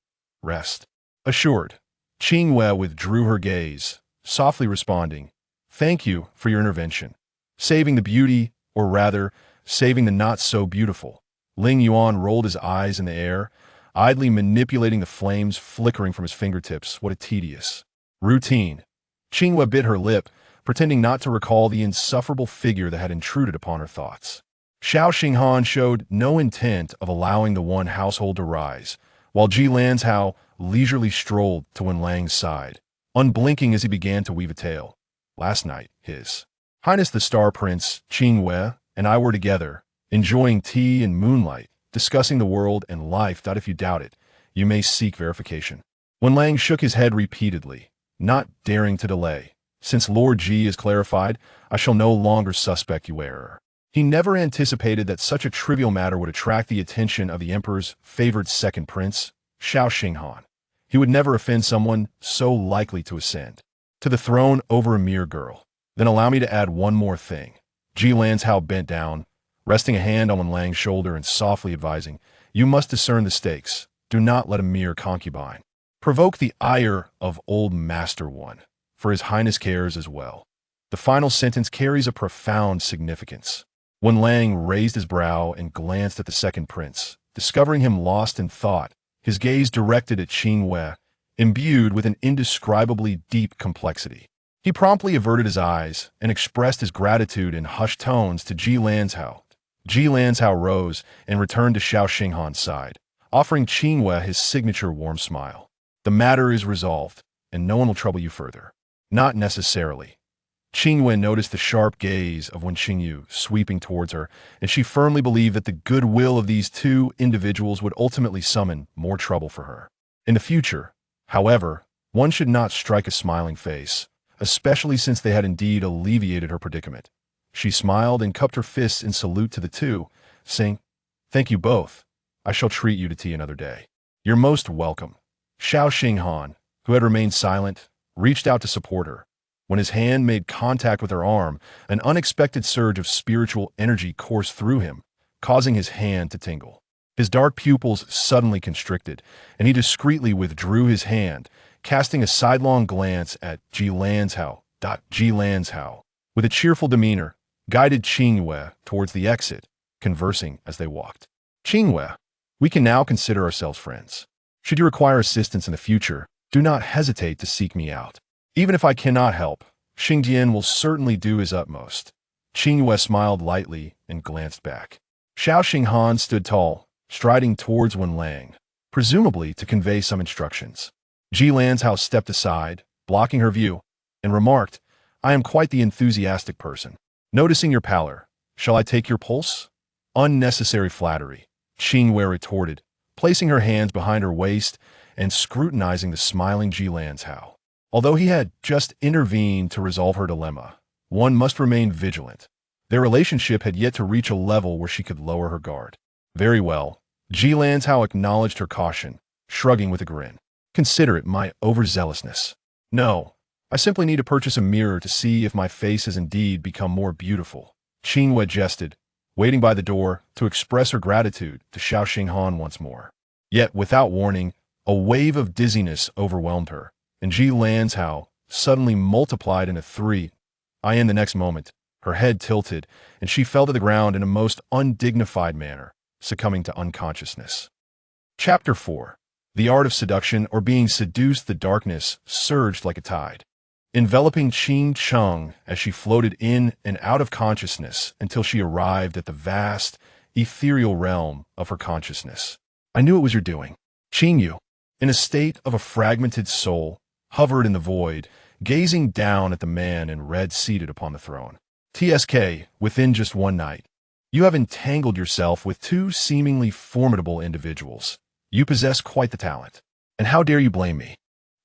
S1: Rest." Assured, Qingyue withdrew her gaze, softly responding, "Thank you for your intervention. Saving the beauty, or rather, saving the not-so-beautiful." Lingyuan rolled his eyes in the air, idly manipulating the flames flickering from his fingertips. What a tedious routine. Qingyue bit her lip, pretending not to recall the insufferable figure that had intruded upon her thoughts. Xiao Xinghan showed no intent of allowing the one household to rise, while Ji Lanzhao leisurely strolled to Wen Lang's side, unblinking as he began to weave a tale. "Last night, His Highness the Star Prince, Qingyue, and I were together, enjoying tea and moonlight, discussing the world and life. If you doubt it, you may seek verification." Wen Lang shook his head repeatedly, not daring to delay. "Since Lord Ji has clarified, I shall no longer suspect you error." He never anticipated that such a trivial matter would attract the attention of the Emperor's favored second prince, Xiao Xinghan. He would never offend someone so likely to ascend. To the throne over a mere girl. Then allow me to add one more thing. Ji Lanzhao bent down, resting a hand on Wen Lang's shoulder and softly advising, you must discern the stakes. Do not let a mere concubine provoke the ire of old Master One, for his highness cares as well. The final sentence carries a profound significance. Wen Lang raised his brow and glanced at the second prince, discovering him lost in thought, his gaze directed at Qingyue, imbued with an indescribably deep complexity. He promptly averted his eyes and expressed his gratitude in hushed tones to Ji Lanzhao. Ji Lanzhao rose and returned to Xiao Xinghan's side, offering Qingyue his signature warm smile. The matter is resolved, and no one will trouble you further. Not necessarily. Qingyue noticed the sharp gaze of Wen Qingyue sweeping towards her, and she firmly believed that the goodwill of these two individuals would ultimately summon more trouble for her. In the future, however, one should not strike a smiling face, especially since they had indeed alleviated her predicament. She smiled and cupped her fists in salute to the two, saying, "Thank you both. I shall treat you to tea another day." "You're most welcome." Xiao Xinghan, who had remained silent, reached out to support her. When his hand made contact with her arm, an unexpected surge of spiritual energy coursed through him, causing his hand to tingle. His dark pupils suddenly constricted, and he discreetly withdrew his hand, casting a sidelong glance at Ji Lanzhao. Ji Lanzhao, with a cheerful demeanor, guided Qingyue towards the exit, conversing as they walked. "Qingyue, we can now consider ourselves friends. Should you require assistance in the future, do not hesitate to seek me out. Even if I cannot help, Xingjian will certainly do his utmost." Qingyue smiled lightly and glanced back. Xiao Xinghan stood tall, striding towards Wen Lang, presumably to convey some instructions. Ji Lanzhao stepped aside, blocking her view, and remarked, "I am quite the enthusiastic person. Noticing your pallor, shall I take your pulse?" "Unnecessary flattery," Qingyue retorted, placing her hands behind her waist and scrutinizing the smiling Ji Lanzhao. Although he had just intervened to resolve her dilemma, one must remain vigilant. Their relationship had yet to reach a level where she could lower her guard. "Very well." Ji Lanzhao acknowledged her caution, shrugging with a grin. "Consider it my overzealousness. No, I simply need to purchase a mirror to see if my face has indeed become more beautiful." Qingyue jested, waiting by the door to express her gratitude to Xiao Xinghan once more. Yet, without warning, a wave of dizziness overwhelmed her, and Ji Lanzhao suddenly multiplied into 3. In the next moment, her head tilted, and she fell to the ground in a most undignified manner, succumbing to unconsciousness. Chapter 4. The art of seduction, or being seduced. The darkness surged like a tide, enveloping Qing Cheng as she floated in and out of consciousness until she arrived at the vast, ethereal realm of her consciousness. "I knew it was your doing." Qingyue, in a state of a fragmented soul, hovered in the void, gazing down at the man in red seated upon the throne. "TSK, within just one night, you have entangled yourself with two seemingly formidable individuals. You possess quite the talent. And how dare you blame me?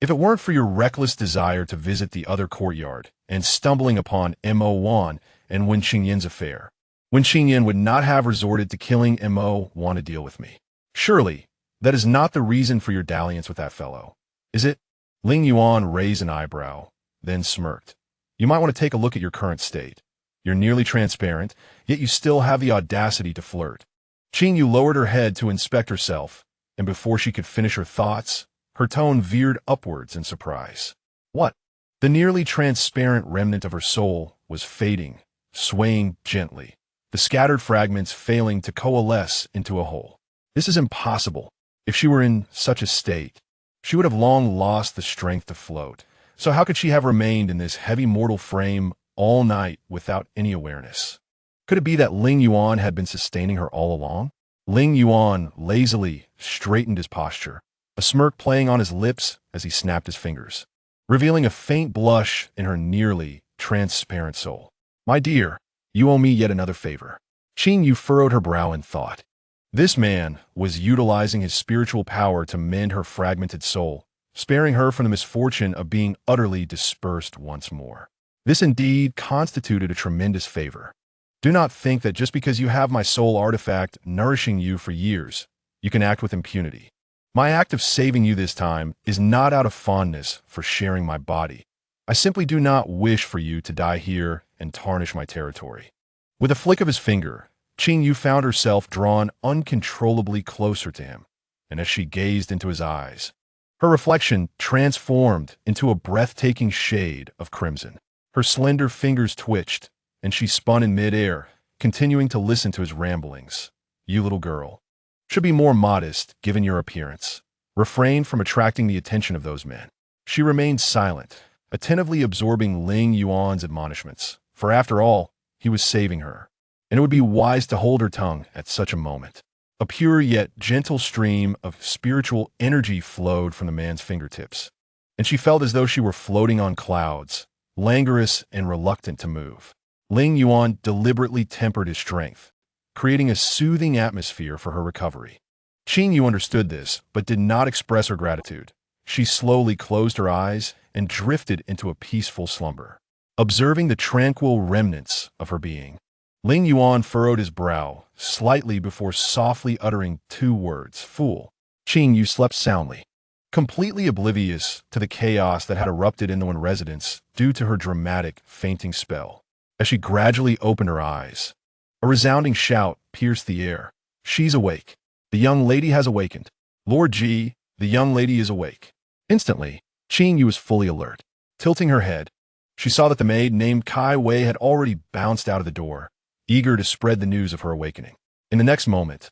S1: If it weren't for your reckless desire to visit the other courtyard and stumbling upon Mo Wan and Wen Qingyan's affair, Wen Qingyan would not have resorted to killing Mo Wan to deal with me. Surely, that is not the reason for your dalliance with that fellow, is it?" Lingyuan raised an eyebrow, then smirked. "You might want to take a look at your current state. You're nearly transparent, yet you still have the audacity to flirt." Qingyue lowered her head to inspect herself, and before she could finish her thoughts, her tone veered upwards in surprise. "What?" The nearly transparent remnant of her soul was fading, swaying gently, the scattered fragments failing to coalesce into a whole. This is impossible. If she were in such a state, she would have long lost the strength to float. So how could she have remained in this heavy mortal frame all night without any awareness? Could it be that Lingyuan had been sustaining her all along? Lingyuan lazily straightened his posture, a smirk playing on his lips as he snapped his fingers, revealing a faint blush in her nearly transparent soul. "My dear, you owe me yet another favor." Qingyue furrowed her brow in thought. This man was utilizing his spiritual power to mend her fragmented soul, sparing her from the misfortune of being utterly dispersed once more. This indeed constituted a tremendous favor. Do not think that just because you have my soul artifact nourishing you for years, you can act with impunity. My act of saving you this time is not out of fondness for sharing my body, I simply do not wish for you to die here and tarnish my territory." With a flick of his finger, Qingyue found herself drawn uncontrollably closer to him, and as she gazed into his eyes, her reflection transformed into a breathtaking shade of crimson. Her slender fingers twitched, and she spun in midair, continuing to listen to his ramblings. "You little girl should be more modest given your appearance. Refrain from attracting the attention of those men." She remained silent, attentively absorbing Lingyuan's admonishments, for after all, he was saving her, and it would be wise to hold her tongue at such a moment. A pure yet gentle stream of spiritual energy flowed from the man's fingertips, and she felt as though she were floating on clouds, languorous and reluctant to move. Lingyuan deliberately tempered his strength, creating a soothing atmosphere for her recovery. Qingyue understood this, but did not express her gratitude. She slowly closed her eyes and drifted into a peaceful slumber, observing the tranquil remnants of her being. Lingyuan furrowed his brow slightly before softly uttering 2 words, "Fool." Qingyue slept soundly, completely oblivious to the chaos that had erupted in the Wen residence due to her dramatic fainting spell. As she gradually opened her eyes, a resounding shout pierced the air. "She's awake. The young lady has awakened. Lord Ji, the young lady is awake." Instantly, Qingyue was fully alert. Tilting her head, she saw that the maid named Qingyue had already bounced out of the door, eager to spread the news of her awakening. In the next moment,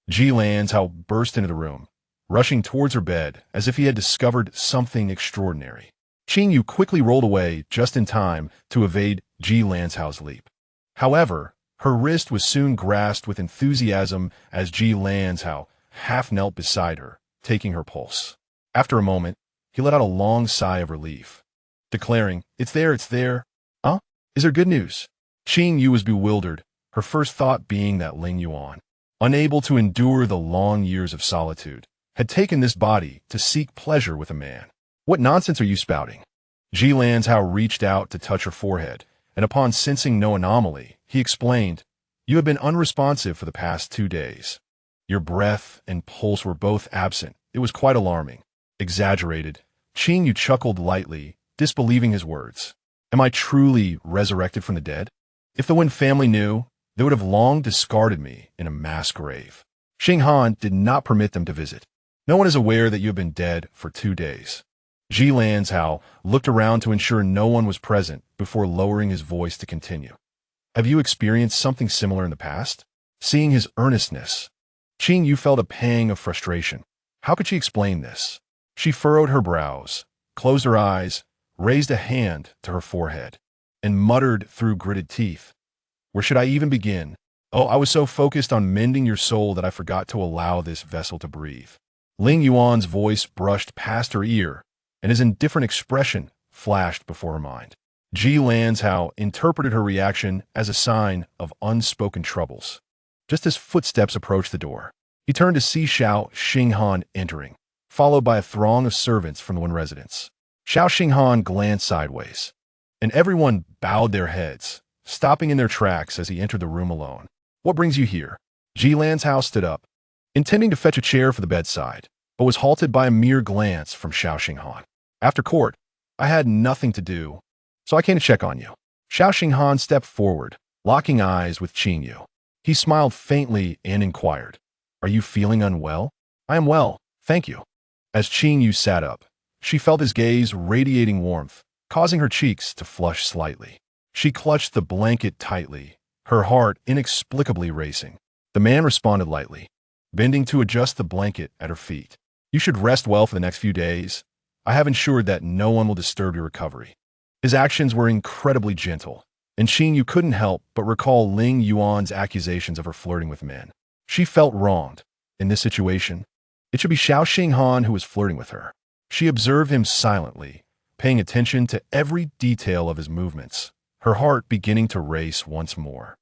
S1: Ji Lanzhao burst into the room, rushing towards her bed as if he had discovered something extraordinary. Qingyue quickly rolled away just in time to evade Ji Lanzhao's leap. However, her wrist was soon grasped with enthusiasm as Ji Lanzhao half knelt beside her, taking her pulse. After a moment, he let out a long sigh of relief, declaring, it's there. Huh? Is there good news?" Qingyue was bewildered, her first thought being that Lingyuan, unable to endure the long years of solitude, had taken this body to seek pleasure with a man. "What nonsense are you spouting?" Ji Lanzhao reached out to touch her forehead, and upon sensing no anomaly, he explained, "You have been unresponsive for the past 2 days. Your breath and pulse were both absent. It was quite alarming." Exaggerated, Qingyue chuckled lightly, disbelieving his words. "Am I truly resurrected from the dead? If the Wen family knew, they would have long discarded me in a mass grave." Xinghan did not permit them to visit. "No one is aware that you have been dead for 2 days." Ji Lanzhao looked around to ensure no one was present before lowering his voice to continue. "Have you experienced something similar in the past?" Seeing his earnestness, Qingyue felt a pang of frustration. How could she explain this? She furrowed her brows, closed her eyes, raised a hand to her forehead, and muttered through gritted teeth, "Where should I even begin? Oh, I was so focused on mending your soul that I forgot to allow this vessel to breathe." Lingyuan's voice brushed past her ear, and his indifferent expression flashed before her mind. Ji Lanzhao interpreted her reaction as a sign of unspoken troubles. Just as footsteps approached the door, he turned to see Xiao Xinghan entering, followed by a throng of servants from the Wen residence. Xiao Xinghan glanced sideways, and everyone bowed their heads, stopping in their tracks as he entered the room alone. "What brings you here?" Ji Lanzhao stood up, intending to fetch a chair for the bedside, but was halted by a mere glance from Xiao Xinghan. "After court, I had nothing to do, so I came to check on you." Xiao Xinghan stepped forward, locking eyes with Qingyue. He smiled faintly and inquired, "Are you feeling unwell?" "I am well, thank you." As Qingyue sat up, she felt his gaze radiating warmth, causing her cheeks to flush slightly. She clutched the blanket tightly, her heart inexplicably racing. The man responded lightly, bending to adjust the blanket at her feet. "You should rest well for the next few days. I have ensured that no one will disturb your recovery." His actions were incredibly gentle, and Qingyue couldn't help but recall Lingyuan's accusations of her flirting with men. She felt wronged. In this situation, it should be Xiao Xinghan who was flirting with her. She observed him silently, paying attention to every detail of his movements, her heart beginning to race once more.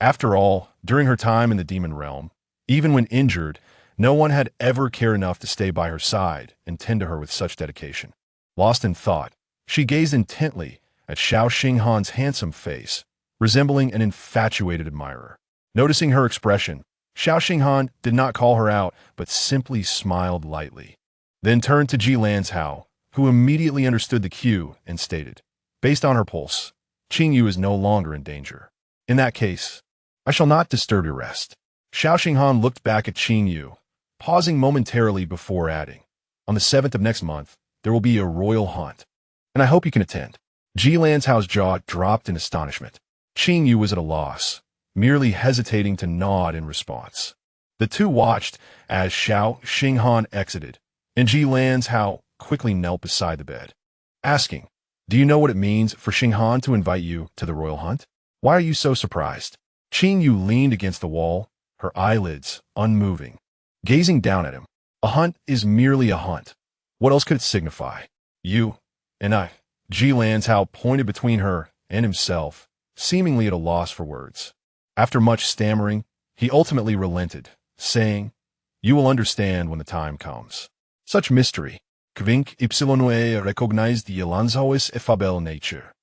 S1: After all, during her time in the demon realm, even when injured, no one had ever cared enough to stay by her side and tend to her with such dedication. Lost in thought, she gazed intently at Xiao Xinghan's handsome face, resembling an infatuated admirer. Noticing her expression, Xiao Xinghan did not call her out, but simply smiled lightly. Then turned to Ji Lanzhao, who immediately understood the cue and stated, Based on her pulse, Qingyue is no longer in danger. In that case, I shall not disturb your rest. Xiao Xinghan looked back at Qingyue, pausing momentarily before adding, on the 7th of next month, there will be a royal hunt, and I hope you can attend. Ji Lancao's jaw dropped in astonishment. Qingyue was at a loss, merely hesitating to nod in response. The two watched as Xiao Xinghan exited, and Ji Lanzhao quickly knelt beside the bed, asking, do you know what it means for Xinghan to invite you to the royal hunt? Why are you so surprised? Qingyue leaned against the wall, her eyelids unmoving, gazing down at him. A hunt is merely a hunt. What else could it signify? You and I. Ji Lanzhao pointed between her and himself, seemingly at a loss for words. After much stammering, he ultimately relented, saying, you will understand when the time comes. Such mystery. Kvink ypsilonue recognized the Lanzhao's effable nature,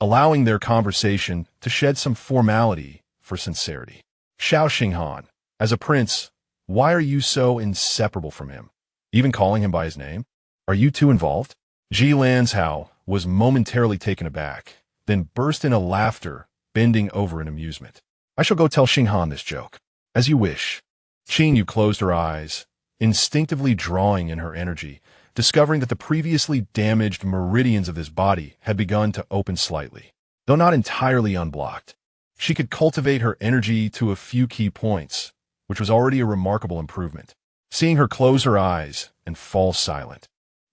S1: allowing their conversation to shed some formality for sincerity. Xiao Xinghan, as a prince, why are you so inseparable from him? Even calling him by his name? Are you two involved? Ji Lanzhao was momentarily taken aback, then burst into laughter, bending over in amusement. I shall go tell Xinghan this joke. As you wish. Qingyue closed her eyes, instinctively drawing in her energy, discovering that the previously damaged meridians of his body had begun to open slightly. Though not entirely unblocked, she could cultivate her energy to a few key points, which was already a remarkable improvement. Seeing her close her eyes and fall silent,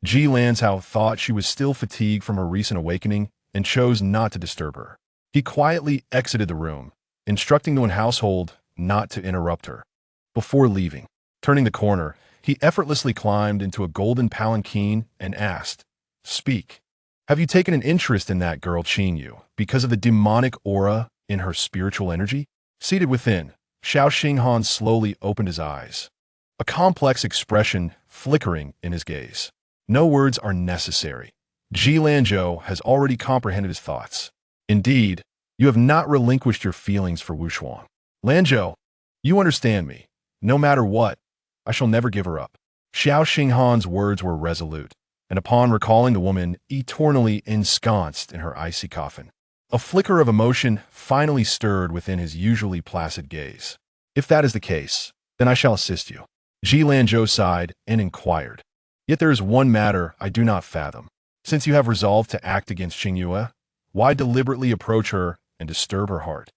S1: Ji Lanzhao thought she was still fatigued from her recent awakening and chose not to disturb her. He quietly exited the room, instructing the Wen household not to interrupt her. Before leaving, turning the corner, he effortlessly climbed into a golden palanquin and asked, speak. Have you taken an interest in that girl Qingyue because of the demonic aura in her spiritual energy? Seated within, Xiao Xinghan slowly opened his eyes, a complex expression flickering in his gaze. No words are necessary. Ji Lanzhao has already comprehended his thoughts. Indeed, you have not relinquished your feelings for Wu Shuang. Lanzhao, you understand me. No matter what, I shall never give her up. Xiao Xinghan's words were resolute, and upon recalling the woman eternally ensconced in her icy coffin, a flicker of emotion finally stirred within his usually placid gaze. If that is the case, then I shall assist you. Ji Lanzhao sighed and inquired. Yet there is one matter I do not fathom. Since you have resolved to act against Qingyue, why deliberately approach her and disturb her heart?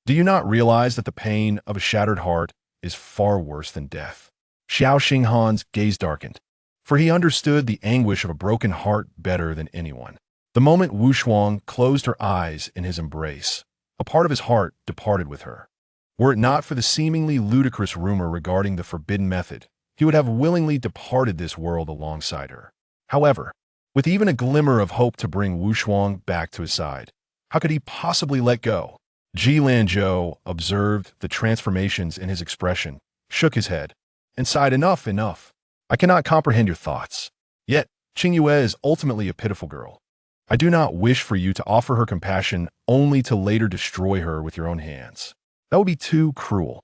S1: Do you not realize that the pain of a shattered heart is far worse than death? Xiao Xinghan's gaze darkened, for he understood the anguish of a broken heart better than anyone. The moment Wu Shuang closed her eyes in his embrace, a part of his heart departed with her. Were it not for the seemingly ludicrous rumor regarding the forbidden method, he would have willingly departed this world alongside her. However, with even a glimmer of hope to bring Wu Shuang back to his side, how could he possibly let go? Ji Lanzhao observed the transformations in his expression, shook his head, and sighed, enough, enough. I cannot comprehend your thoughts. Yet, Qingyue is ultimately a pitiful girl. I do not wish for you to offer her compassion only to later destroy her with your own hands. That would be too cruel.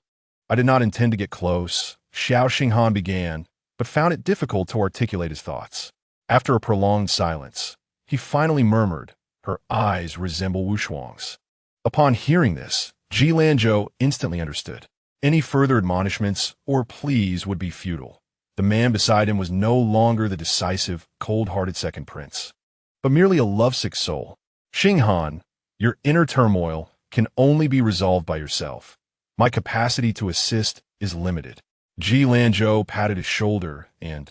S1: I did not intend to get close, Xiao Xinghan began, but found it difficult to articulate his thoughts. After a prolonged silence, he finally murmured, her eyes resemble Wu Shuang's. Upon hearing this, Ji Lanzhao instantly understood. Any further admonishments or pleas would be futile. The man beside him was no longer the decisive, cold-hearted second prince, but merely a lovesick soul. Xinghan, your inner turmoil can only be resolved by yourself. My capacity to assist is limited. Ji Lanzhao patted his shoulder and,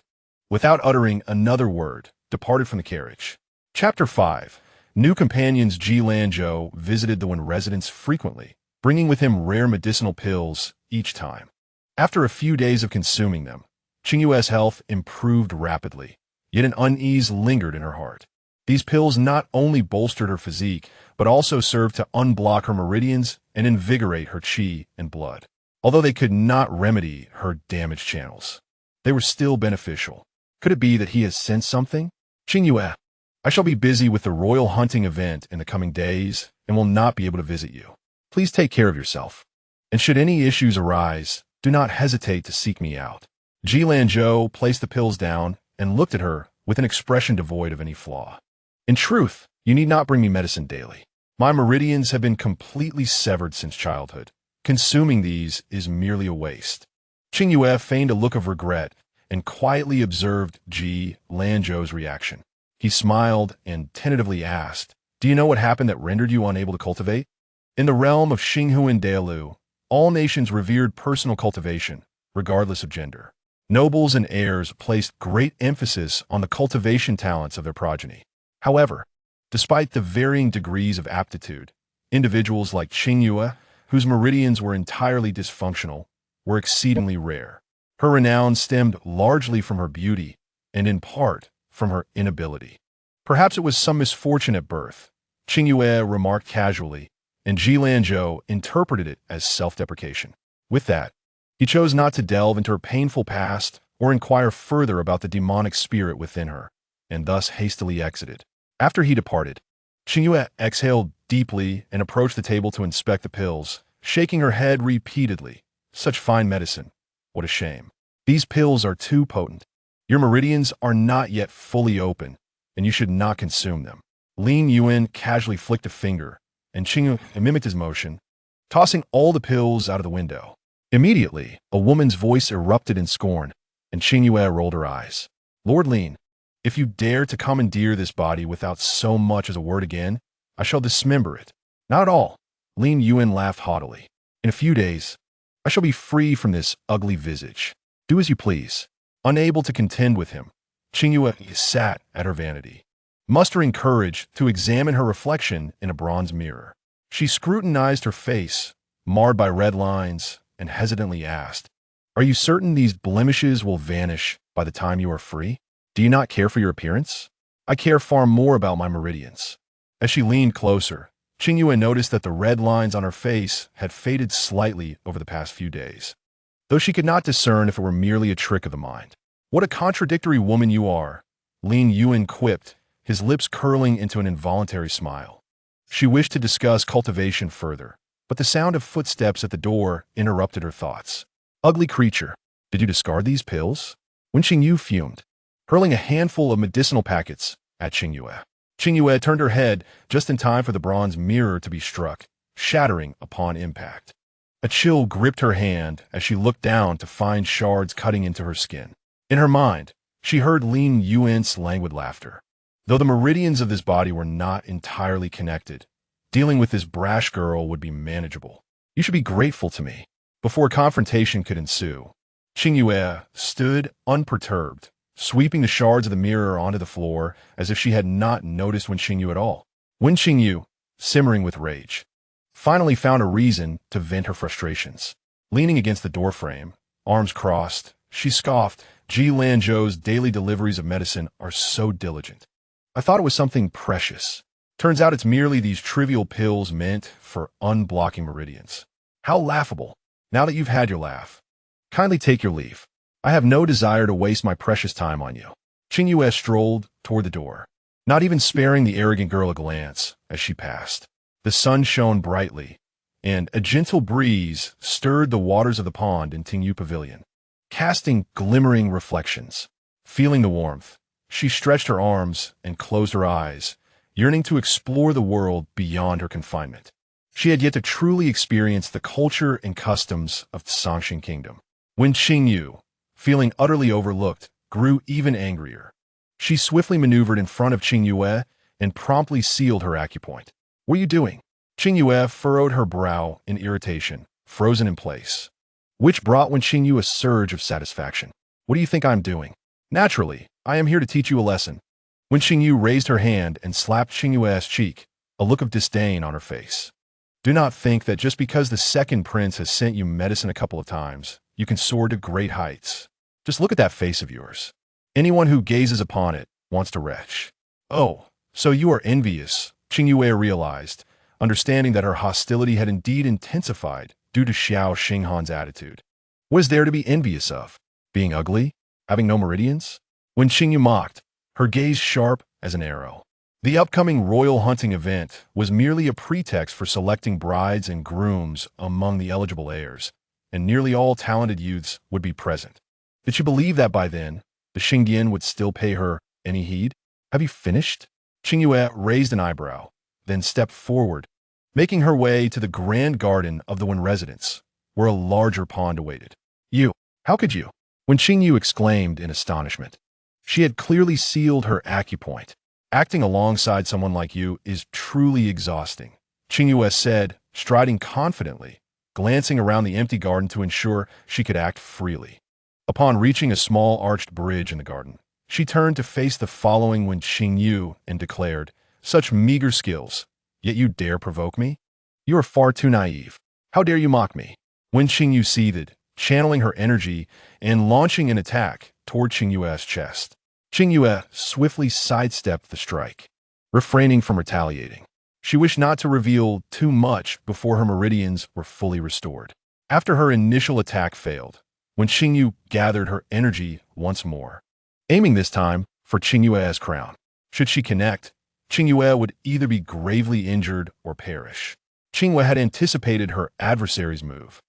S1: without uttering another word, departed from the carriage. Chapter 5. New companions. Ji Lanzhao visited the Wen residence frequently, bringing with him rare medicinal pills each time. After a few days of consuming them, Qingyue's health improved rapidly, yet an unease lingered in her heart. These pills not only bolstered her physique, but also served to unblock her meridians and invigorate her qi and blood. Although they could not remedy her damaged channels, they were still beneficial. Could it be that he has sensed something? Qingyue, I shall be busy with the royal hunting event in the coming days and will not be able to visit you. Please take care of yourself. And should any issues arise, do not hesitate to seek me out. Ji Lanzhao placed the pills down and looked at her with an expression devoid of any flaw. In truth, You need not bring me medicine daily. My meridians have been completely severed since childhood. Consuming these is merely a waste. Qingyue feigned a look of regret and quietly observed Ji Lanzhou's reaction. He smiled and tentatively asked, "Do you know what happened that rendered you unable to cultivate?" In the realm of Xinghuan Dailu, all nations revered personal cultivation, regardless of gender. Nobles and heirs placed great emphasis on the cultivation talents of their progeny. However, despite the varying degrees of aptitude, individuals like Qingyue, whose meridians were entirely dysfunctional, were exceedingly rare. Her renown stemmed largely from her beauty and in part from her inability. Perhaps it was some misfortune at birth, Qingyue remarked casually, and Ji Lanzhou interpreted it as self-deprecation. With that, he chose not to delve into her painful past or inquire further about the demonic spirit within her, and thus hastily exited. After he departed, Qingyue exhaled deeply and approached the table to inspect the pills, shaking her head repeatedly. Such fine medicine. What a shame. These pills are too potent. Your meridians are not yet fully open, and you should not consume them. Lingyuan casually flicked a finger, and Qingyue mimicked his motion, tossing all the pills out of the window. Immediately, a woman's voice erupted in scorn, and Qingyue rolled her eyes. "Lord Lin, if you dare to commandeer this body without so much as a word again, I shall dismember it." "Not at all," Lingyuan laughed haughtily. "In a few days, I shall be free from this ugly visage. Do as you please." Unable to contend with him, Qingyue sat at her vanity, mustering courage to examine her reflection in a bronze mirror. She scrutinized her face, marred by red lines, and hesitantly asked, "Are you certain these blemishes will vanish by the time you are free? Do you not care for your appearance?" "I care far more about my meridians." As she leaned closer, Qingyue noticed that the red lines on her face had faded slightly over the past few days, though she could not discern if it were merely a trick of the mind. "What a contradictory woman you are," Lingyuan quipped, his lips curling into an involuntary smile. She wished to discuss cultivation further, but the sound of footsteps at the door interrupted her thoughts. "Ugly creature, did you discard these pills?" Wen Qingyue fumed, hurling a handful of medicinal packets at Qingyue. Qingyue turned her head just in time for the bronze mirror to be struck, shattering upon impact. A chill gripped her hand as she looked down to find shards cutting into her skin. In her mind, she heard Lingyuan's languid laughter. Though the meridians of this body were not entirely connected, dealing with this brash girl would be manageable. "You should be grateful to me." Before confrontation could ensue, Qingyue stood unperturbed, sweeping the shards of the mirror onto the floor as if she had not noticed Wen Qingyue at all. Wen Qingyue, simmering with rage, finally found a reason to vent her frustrations. Leaning against the doorframe, arms crossed, she scoffed, "Ji Lanzhou's daily deliveries of medicine are so diligent. I thought it was something precious. Turns out it's merely these trivial pills meant for unblocking meridians. How laughable. Now that you've had your laugh, kindly take your leave. I have no desire to waste my precious time on you." Qingyue strolled toward the door, not even sparing the arrogant girl a glance as she passed. The sun shone brightly, and a gentle breeze stirred the waters of the pond in Qingyue Pavilion, casting glimmering reflections. Feeling the warmth, she stretched her arms and closed her eyes, yearning to explore the world beyond her confinement. She had yet to truly experience the culture and customs of the Songxing Kingdom. When Qingyue, feeling utterly overlooked, grew even angrier, she swiftly maneuvered in front of Qingyue and promptly sealed her acupoint. "What are you doing?" Qingyue furrowed her brow in irritation, frozen in place, which brought Wen Qingyue a surge of satisfaction. "What do you think I'm doing?" "Naturally, I am here to teach you a lesson." Wen Qingyue raised her hand and slapped Qingyue's cheek, a look of disdain on her face. "Do not think that just because the second prince has sent you medicine a couple of times, you can soar to great heights. Just look at that face of yours. Anyone who gazes upon it wants to retch." "Oh, so you are envious," Qingyue realized, understanding that her hostility had indeed intensified due to Xiao Xinghan's attitude. What is there to be envious of? Being ugly? Having no meridians? When Qingyue mocked, her gaze sharp as an arrow. The upcoming royal hunting event was merely a pretext for selecting brides and grooms among the eligible heirs, and nearly all talented youths would be present. Did she believe that by then, the Xingdian would still pay her any heed? "Have you finished?" Qingyue raised an eyebrow, then stepped forward, making her way to the grand garden of the Wen residence, where a larger pond awaited. You, how could you? When Qingyue exclaimed in astonishment. She had clearly sealed her acupoint. Acting alongside someone like you is truly exhausting, Qingyue said, striding confidently, glancing around the empty garden to ensure she could act freely. Upon reaching a small arched bridge in the garden, she turned to face the following Wen Qingyue and declared, "Such meager skills, yet you dare provoke me? You are far too naive. How dare you mock me?" Wen Qingyue seethed, channeling her energy and launching an attack toward Qingyue's chest. Qingyue swiftly sidestepped the strike, refraining from retaliating. She wished not to reveal too much before her meridians were fully restored. After her initial attack failed, Wen Qingyue gathered her energy once more, aiming this time for Qingyue's crown. Should she connect, Qingyue would either be gravely injured or perish. Qingyue had anticipated her adversary's move,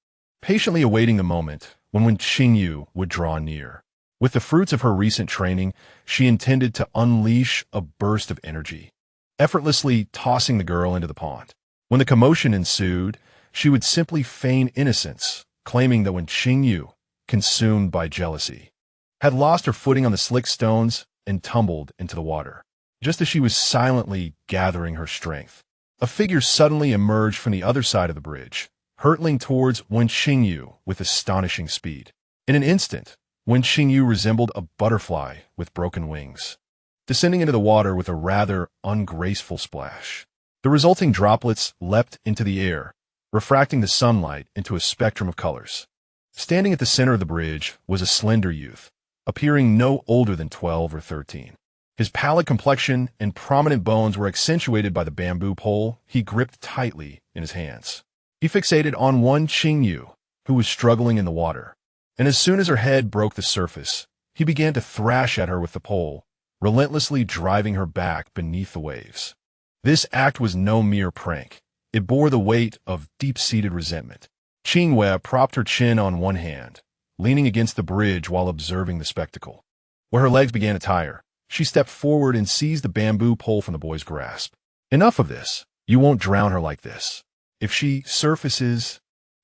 S1: patiently awaiting the moment when Wen Qingyue would draw near. With the fruits of her recent training, she intended to unleash a burst of energy, effortlessly tossing the girl into the pond. When the commotion ensued, she would simply feign innocence, claiming that Wen Qingyue, consumed by jealousy, had lost her footing on the slick stones and tumbled into the water. Just as she was silently gathering her strength, a figure suddenly emerged from the other side of the bridge, hurtling towards Wen Qingyue with astonishing speed. In an instant, Wen Qingyue resembled a butterfly with broken wings, descending into the water with a rather ungraceful splash. The resulting droplets leapt into the air, refracting the sunlight into a spectrum of colors. Standing at the center of the bridge was a slender youth, appearing no older than 12 or 13. His pallid complexion and prominent bones were accentuated by the bamboo pole he gripped tightly in his hands. He fixated on Wen Qingyue, who was struggling in the water, and as soon as her head broke the surface, he began to thrash at her with the pole, relentlessly driving her back beneath the waves. This act was no mere prank. It bore the weight of deep-seated resentment. Qingyue propped her chin on one hand, leaning against the bridge while observing the spectacle. Where her legs began to tire, she stepped forward and seized the bamboo pole from the boy's grasp. "Enough of this. You won't drown her like this. If she surfaces,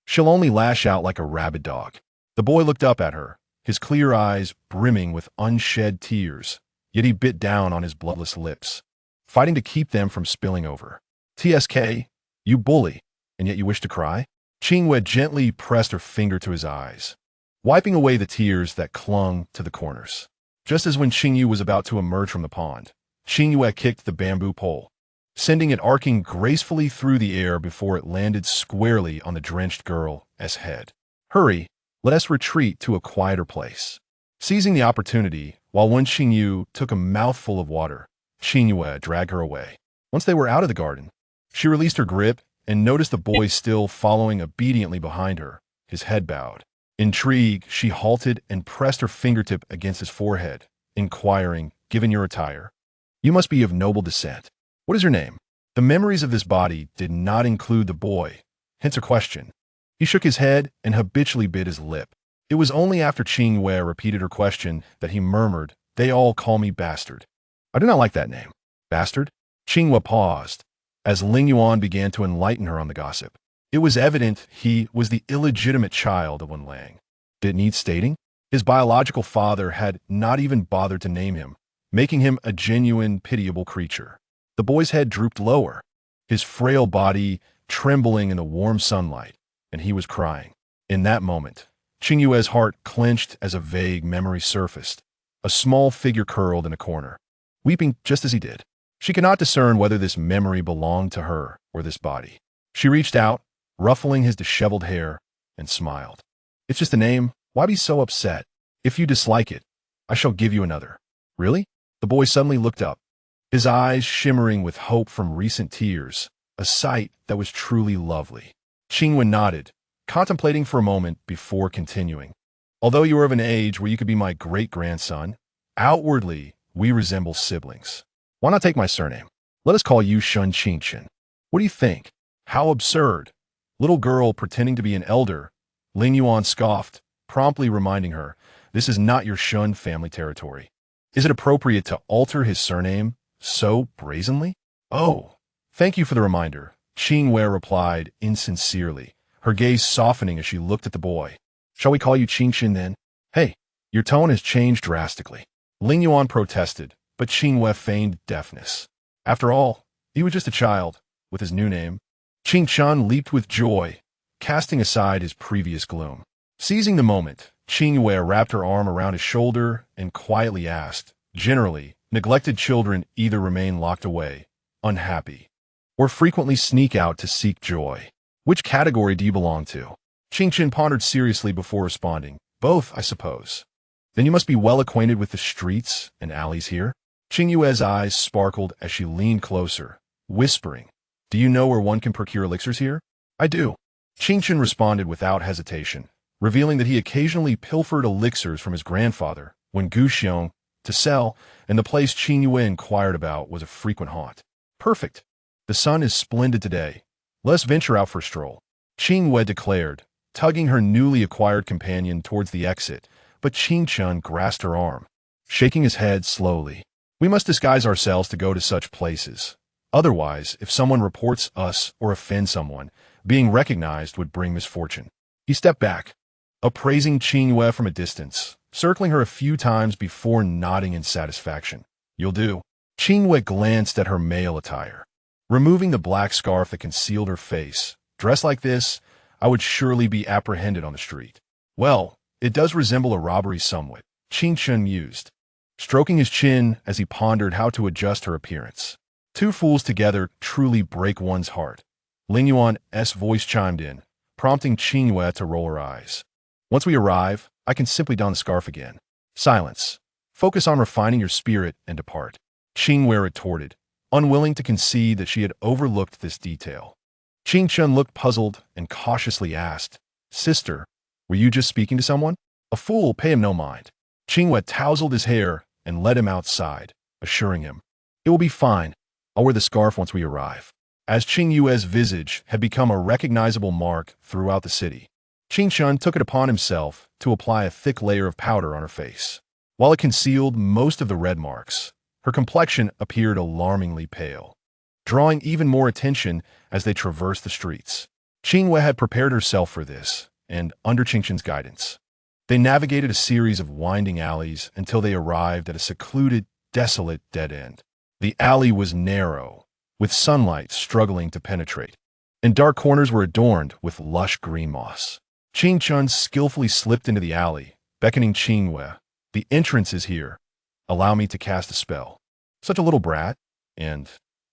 S1: she'll only lash out like a rabid dog." The boy looked up at her, his clear eyes brimming with unshed tears, yet he bit down on his bloodless lips, fighting to keep them from spilling over. "TSK, you bully, and yet you wish to cry?" Qingyue gently pressed her finger to his eyes, wiping away the tears that clung to the corners. Just as Wen Qingyue was about to emerge from the pond, Qingyue kicked the bamboo pole, sending it arcing gracefully through the air before it landed squarely on the drenched girl's head. "Hurry, let us retreat to a quieter place." Seizing the opportunity, while Wen Qingyue took a mouthful of water, Qingyue dragged her away. Once they were out of the garden, she released her grip and noticed the boy still following obediently behind her, his head bowed. Intrigued, she halted and pressed her fingertip against his forehead, inquiring, "Given your attire, you must be of noble descent. What is your name?" The memories of this body did not include the boy, hence her question. He shook his head and habitually bit his lip. It was only after Qingyue repeated her question that he murmured, "They all call me Bastard." "I do not like that name." "Bastard?" Qingyue paused, as Lingyuan began to enlighten her on the gossip. It was evident he was the illegitimate child of Wen Lang. Did it need stating? His biological father had not even bothered to name him, making him a genuine, pitiable creature. The boy's head drooped lower, his frail body trembling in the warm sunlight, and he was crying. In that moment, Qingyue's heart clenched as a vague memory surfaced. A small figure curled in a corner, weeping just as he did. She could not discern whether this memory belonged to her or this body. She reached out, ruffling his disheveled hair, and smiled. "It's just a name. Why be so upset? If you dislike it, I shall give you another." "Really?" The boy suddenly looked up, his eyes shimmering with hope from recent tears, a sight that was truly lovely. Qingyue nodded, contemplating for a moment before continuing. "Although you are of an age where you could be my great-grandson, outwardly we resemble siblings. Why not take my surname? Let us call you Shun Qingchen. What do you think?" "How absurd. Little girl pretending to be an elder," Lingyuan scoffed, promptly reminding her, "This is not your Shun family territory." "Is it appropriate to alter his surname So brazenly? Oh, thank you for the reminder, Qingyue replied insincerely, her gaze softening as she looked at the boy. Shall we call you Qingxin then? Hey, your tone has changed drastically. Lingyuan protested, but Qingyue feigned deafness. After all, he was just a child, with his new name. Qingxin leaped with joy, casting aside his previous gloom. Seizing the moment, Qingyue wrapped her arm around his shoulder and quietly asked, generally, neglected children either remain locked away, unhappy, or frequently sneak out to seek joy. Which category do you belong to? Qingxin pondered seriously before responding. Both, I suppose. Then you must be well acquainted with the streets and alleys here? Qingyue's eyes sparkled as she leaned closer, whispering, do you know where one can procure elixirs here? I do. Qingxin responded without hesitation, revealing that he occasionally pilfered elixirs from his grandfather, Wen Wu, to sell, and the place Qingyue inquired about was a frequent haunt. Perfect. The sun is splendid today. Let's venture out for a stroll, Qingyue declared, tugging her newly acquired companion towards the exit, but Qingxin grasped her arm, shaking his head slowly. We must disguise ourselves to go to such places. Otherwise, if someone reports us or offends someone, being recognized would bring misfortune. He stepped back, appraising Qingyue from a distance, circling her a few times before nodding in satisfaction. You'll do. Qingyue glanced at her male attire, removing the black scarf that concealed her face. Dressed like this, I would surely be apprehended on the street. Well, it does resemble a robbery somewhat, Qingxin mused, stroking his chin as he pondered how to adjust her appearance. Two fools together truly break one's heart. Lingyuan's voice chimed in, prompting Qingyue to roll her eyes. Once we arrive, I can simply don the scarf again. Silence. Focus on refining your spirit and depart. Qingyue retorted, unwilling to concede that she had overlooked this detail. Qingxin looked puzzled and cautiously asked, Sister, were you just speaking to someone? A fool, pay him no mind. Qingyue tousled his hair and led him outside, assuring him, it will be fine. I'll wear the scarf once we arrive. As Qingyue's visage had become a recognizable mark throughout the city, Qingxin took it upon himself to apply a thick layer of powder on her face. While it concealed most of the red marks, her complexion appeared alarmingly pale, drawing even more attention as they traversed the streets. Qingyue had prepared herself for this, and under Qingxin's guidance, they navigated a series of winding alleys until they arrived at a secluded, desolate dead end. The alley was narrow, with sunlight struggling to penetrate, and dark corners were adorned with lush green moss. Qingxin skillfully slipped into the alley, beckoning Qingyue. The entrance is here. Allow me to cast a spell. Such a little brat, and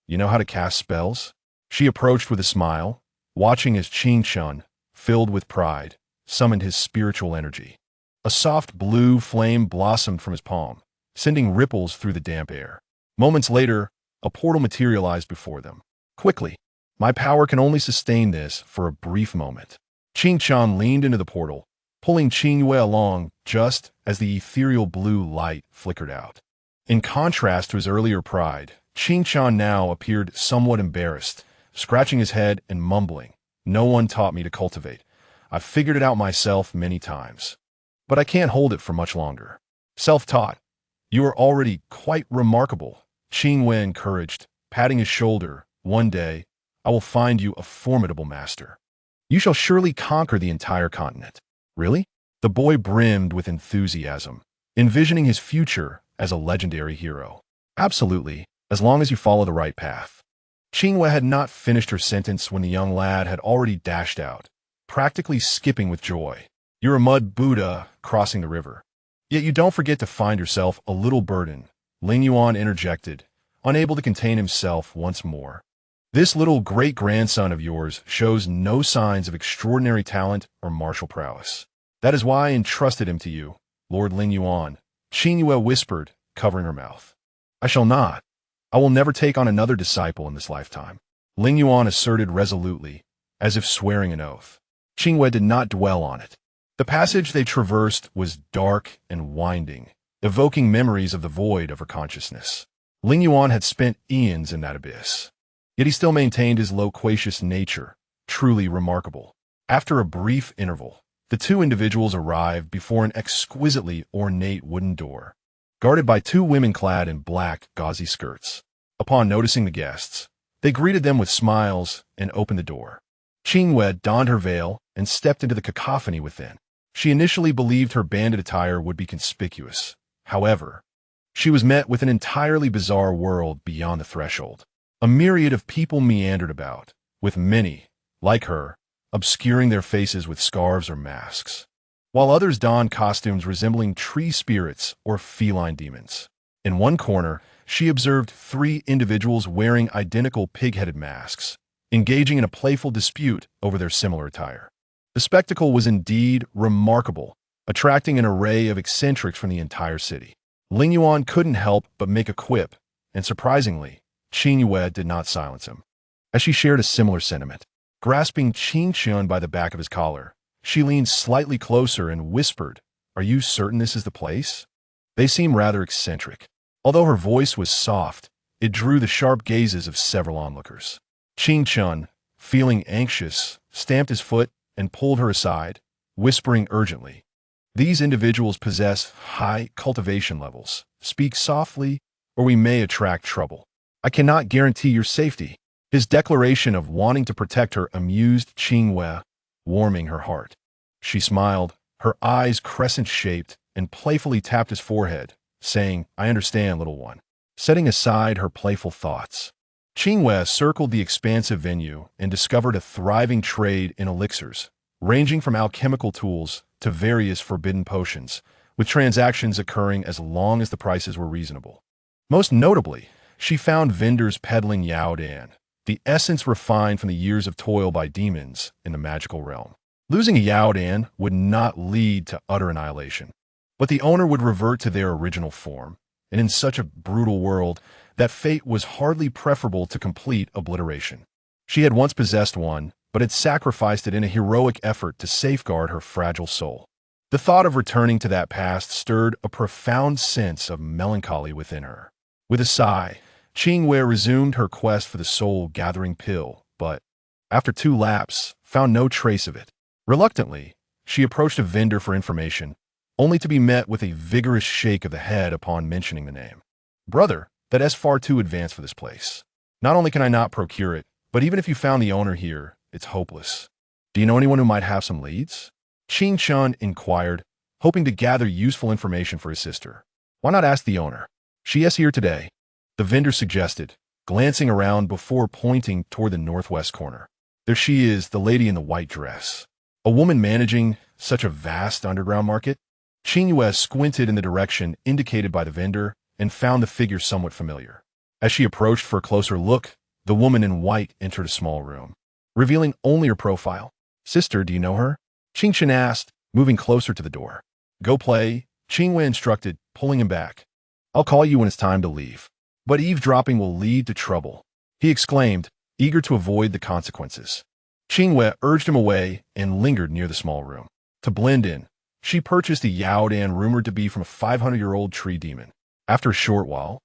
S1: you know how to cast spells? She approached with a smile, watching as Qingxin, filled with pride, summoned his spiritual energy. A soft blue flame blossomed from his palm, sending ripples through the damp air. Moments later, a portal materialized before them. Quickly, my power can only sustain this for a brief moment. Qingxin leaned into the portal, pulling Qingyue along just as the ethereal blue light flickered out. In contrast to his earlier pride, Qingxin now appeared somewhat embarrassed, scratching his head and mumbling, no one taught me to cultivate. I've figured it out myself many times. But I can't hold it for much longer. Self-taught. You are already quite remarkable, Qingyue encouraged, patting his shoulder. One day, I will find you a formidable master. You shall surely conquer the entire continent. Really? The boy brimmed with enthusiasm, envisioning his future as a legendary hero. Absolutely, as long as you follow the right path. Qingyue had not finished her sentence when the young lad had already dashed out, practically skipping with joy. You're a mud Buddha crossing the river. Yet you don't forget to find yourself a little burden, Lingyuan interjected, unable to contain himself once more. This little great-grandson of yours shows no signs of extraordinary talent or martial prowess. That is why I entrusted him to you, Lord Lingyuan, Qingyue whispered, covering her mouth. I shall not. I will never take on another disciple in this lifetime, Lingyuan asserted resolutely, as if swearing an oath. Qingyue did not dwell on it. The passage they traversed was dark and winding, evoking memories of the void of her consciousness. Lingyuan had spent eons in that abyss. Yet he still maintained his loquacious nature, truly remarkable. After a brief interval, the two individuals arrived before an exquisitely ornate wooden door, guarded by two women clad in black, gauzy skirts. Upon noticing the guests, they greeted them with smiles and opened the door. Qingyue donned her veil and stepped into the cacophony within. She initially believed her bandit attire would be conspicuous. However, she was met with an entirely bizarre world beyond the threshold. A myriad of people meandered about, with many, like her, obscuring their faces with scarves or masks, while others donned costumes resembling tree spirits or feline demons. In one corner, she observed 3 individuals wearing identical pig-headed masks, engaging in a playful dispute over their similar attire. The spectacle was indeed remarkable, attracting an array of eccentrics from the entire city. Lingyuan couldn't help but make a quip, and surprisingly, Qingyue did not silence him. As she shared a similar sentiment, grasping Qingyue by the back of his collar, she leaned slightly closer and whispered, "Are you certain this is the place?" They seemed rather eccentric. Although her voice was soft, it drew the sharp gazes of several onlookers. Qingyue, feeling anxious, stamped his foot and pulled her aside, whispering urgently, "These individuals possess high cultivation levels. Speak softly, or we may attract trouble. I cannot guarantee your safety." His declaration of wanting to protect her amused Qingyue, warming her heart. She smiled, her eyes crescent-shaped, and playfully tapped his forehead, saying, "I understand, little one," setting aside her playful thoughts. Qingyue circled the expansive venue and discovered a thriving trade in elixirs, ranging from alchemical tools to various forbidden potions, with transactions occurring as long as the prices were reasonable. Most notably, she found vendors peddling Yao Dan, the essence refined from the years of toil by demons in the magical realm. Losing a Yao Dan would not lead to utter annihilation, but the owner would revert to their original form, and in such a brutal world, that fate was hardly preferable to complete obliteration. She had once possessed one, but had sacrificed it in a heroic effort to safeguard her fragile soul. The thought of returning to that past stirred a profound sense of melancholy within her. With a sigh, Qingyue resumed her quest for the soul-gathering pill, but, after 2 laps, found no trace of it. Reluctantly, she approached a vendor for information, only to be met with a vigorous shake of the head upon mentioning the name. "Brother, that is far too advanced for this place. Not only can I not procure it, but even if you found the owner here, it's hopeless. Do you know anyone who might have some leads?" Qingyue inquired, hoping to gather useful information for his sister. "Why not ask the owner? She is here today," the vendor suggested, glancing around before pointing toward the northwest corner. "There she is, the lady in the white dress. A woman managing such a vast underground market?" Qingyue squinted in the direction indicated by the vendor and found the figure somewhat familiar. As she approached for a closer look, the woman in white entered a small room, revealing only her profile. "Sister, do you know her?" Qingyue asked, moving closer to the door. "Go play," Qingyue instructed, pulling him back. "I'll call you when it's time to leave." "But eavesdropping will lead to trouble," he exclaimed, eager to avoid the consequences. Qingyue urged him away and lingered near the small room. To blend in, she purchased a Yao Dan rumored to be from a 500-year-old tree demon. After a short while,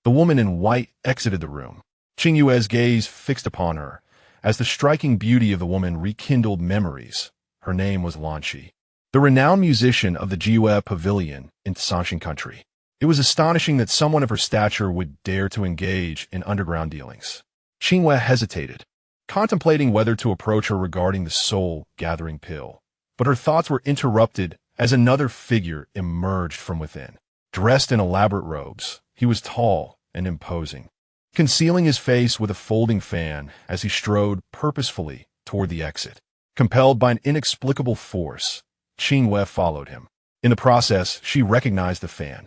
S1: the woman in white exited the room. Qingyue's gaze fixed upon her, as the striking beauty of the woman rekindled memories. Her name was Lanqi, the renowned musician of the Qingyue Pavilion in Sanshin Country. It was astonishing that someone of her stature would dare to engage in underground dealings. Qingyue hesitated, contemplating whether to approach her regarding the soul-gathering pill, but her thoughts were interrupted as another figure emerged from within. Dressed in elaborate robes, he was tall and imposing, concealing his face with a folding fan as he strode purposefully toward the exit. Compelled by an inexplicable force, Qingyue followed him. In the process, she recognized the fan.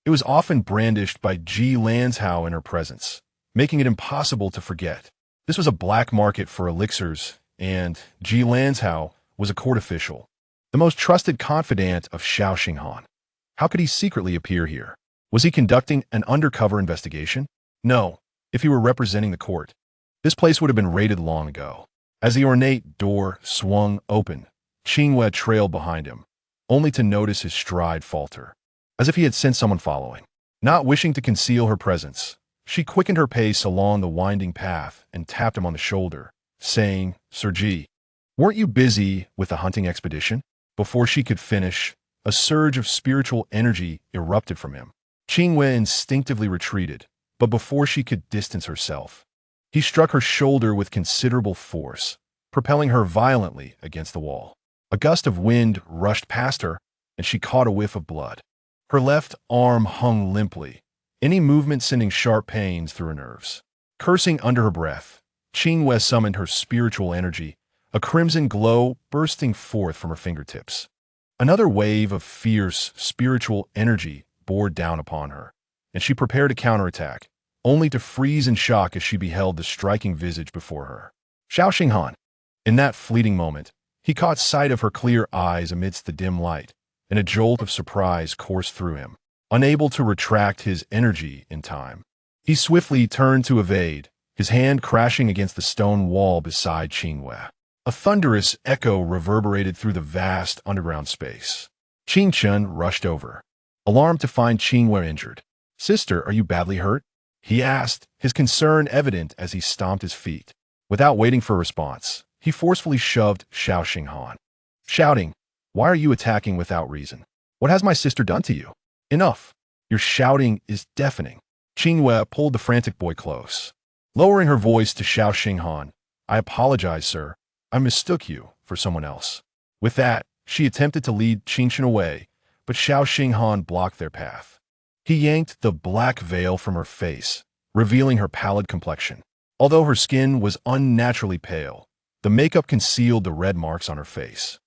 S1: It was often brandished by Ji Lanzhao in her presence, making it impossible to forget. This was a black market for elixirs, and Ji Lanzhao was a court official, the most trusted confidant of Xiao Xinghan. How could he secretly appear here? Was he conducting an undercover investigation? No, if he were representing the court. This place would have been raided long ago. As the ornate door swung open, Qingyue trailed behind him, only to notice his stride falter, as if he had sensed someone following. Not wishing to conceal her presence, she quickened her pace along the winding path and tapped him on the shoulder, saying, "Sir Ji, weren't you busy with the hunting expedition?" Before she could finish, a surge of spiritual energy erupted from him. Qingyue instinctively retreated, but before she could distance herself, he struck her shoulder with considerable force, propelling her violently against the wall. A gust of wind rushed past her, and she caught a whiff of blood. Her left arm hung limply, any movement sending sharp pains through her nerves. Cursing under her breath, Qingyue summoned her spiritual energy, a crimson glow bursting forth from her fingertips. Another wave of fierce, spiritual energy bore down upon her, and she prepared to counterattack, only to freeze in shock as she beheld the striking visage before her. Xiao. In that fleeting moment, he caught sight of her clear eyes amidst the dim light, and a jolt of surprise coursed through him. Unable to retract his energy in time, he swiftly turned to evade, his hand crashing against the stone wall beside Qingyue. A thunderous echo reverberated through the vast underground space. Qingyue rushed over, alarmed to find Qingyue injured. "Sister, are you badly hurt?" he asked, his concern evident as he stomped his feet. Without waiting for a response, he forcefully shoved Xiao, shouting, "Why are you attacking without reason? What has my sister done to you? Enough! Your shouting is deafening." Qingyue pulled the frantic boy close. Lowering her voice to Xiao, "I apologize, sir. I mistook you for someone else." With that, she attempted to lead Qingyue away, but Xiao blocked their path. He yanked the black veil from her face, revealing her pallid complexion. Although her skin was unnaturally pale, the makeup concealed the red marks on her face,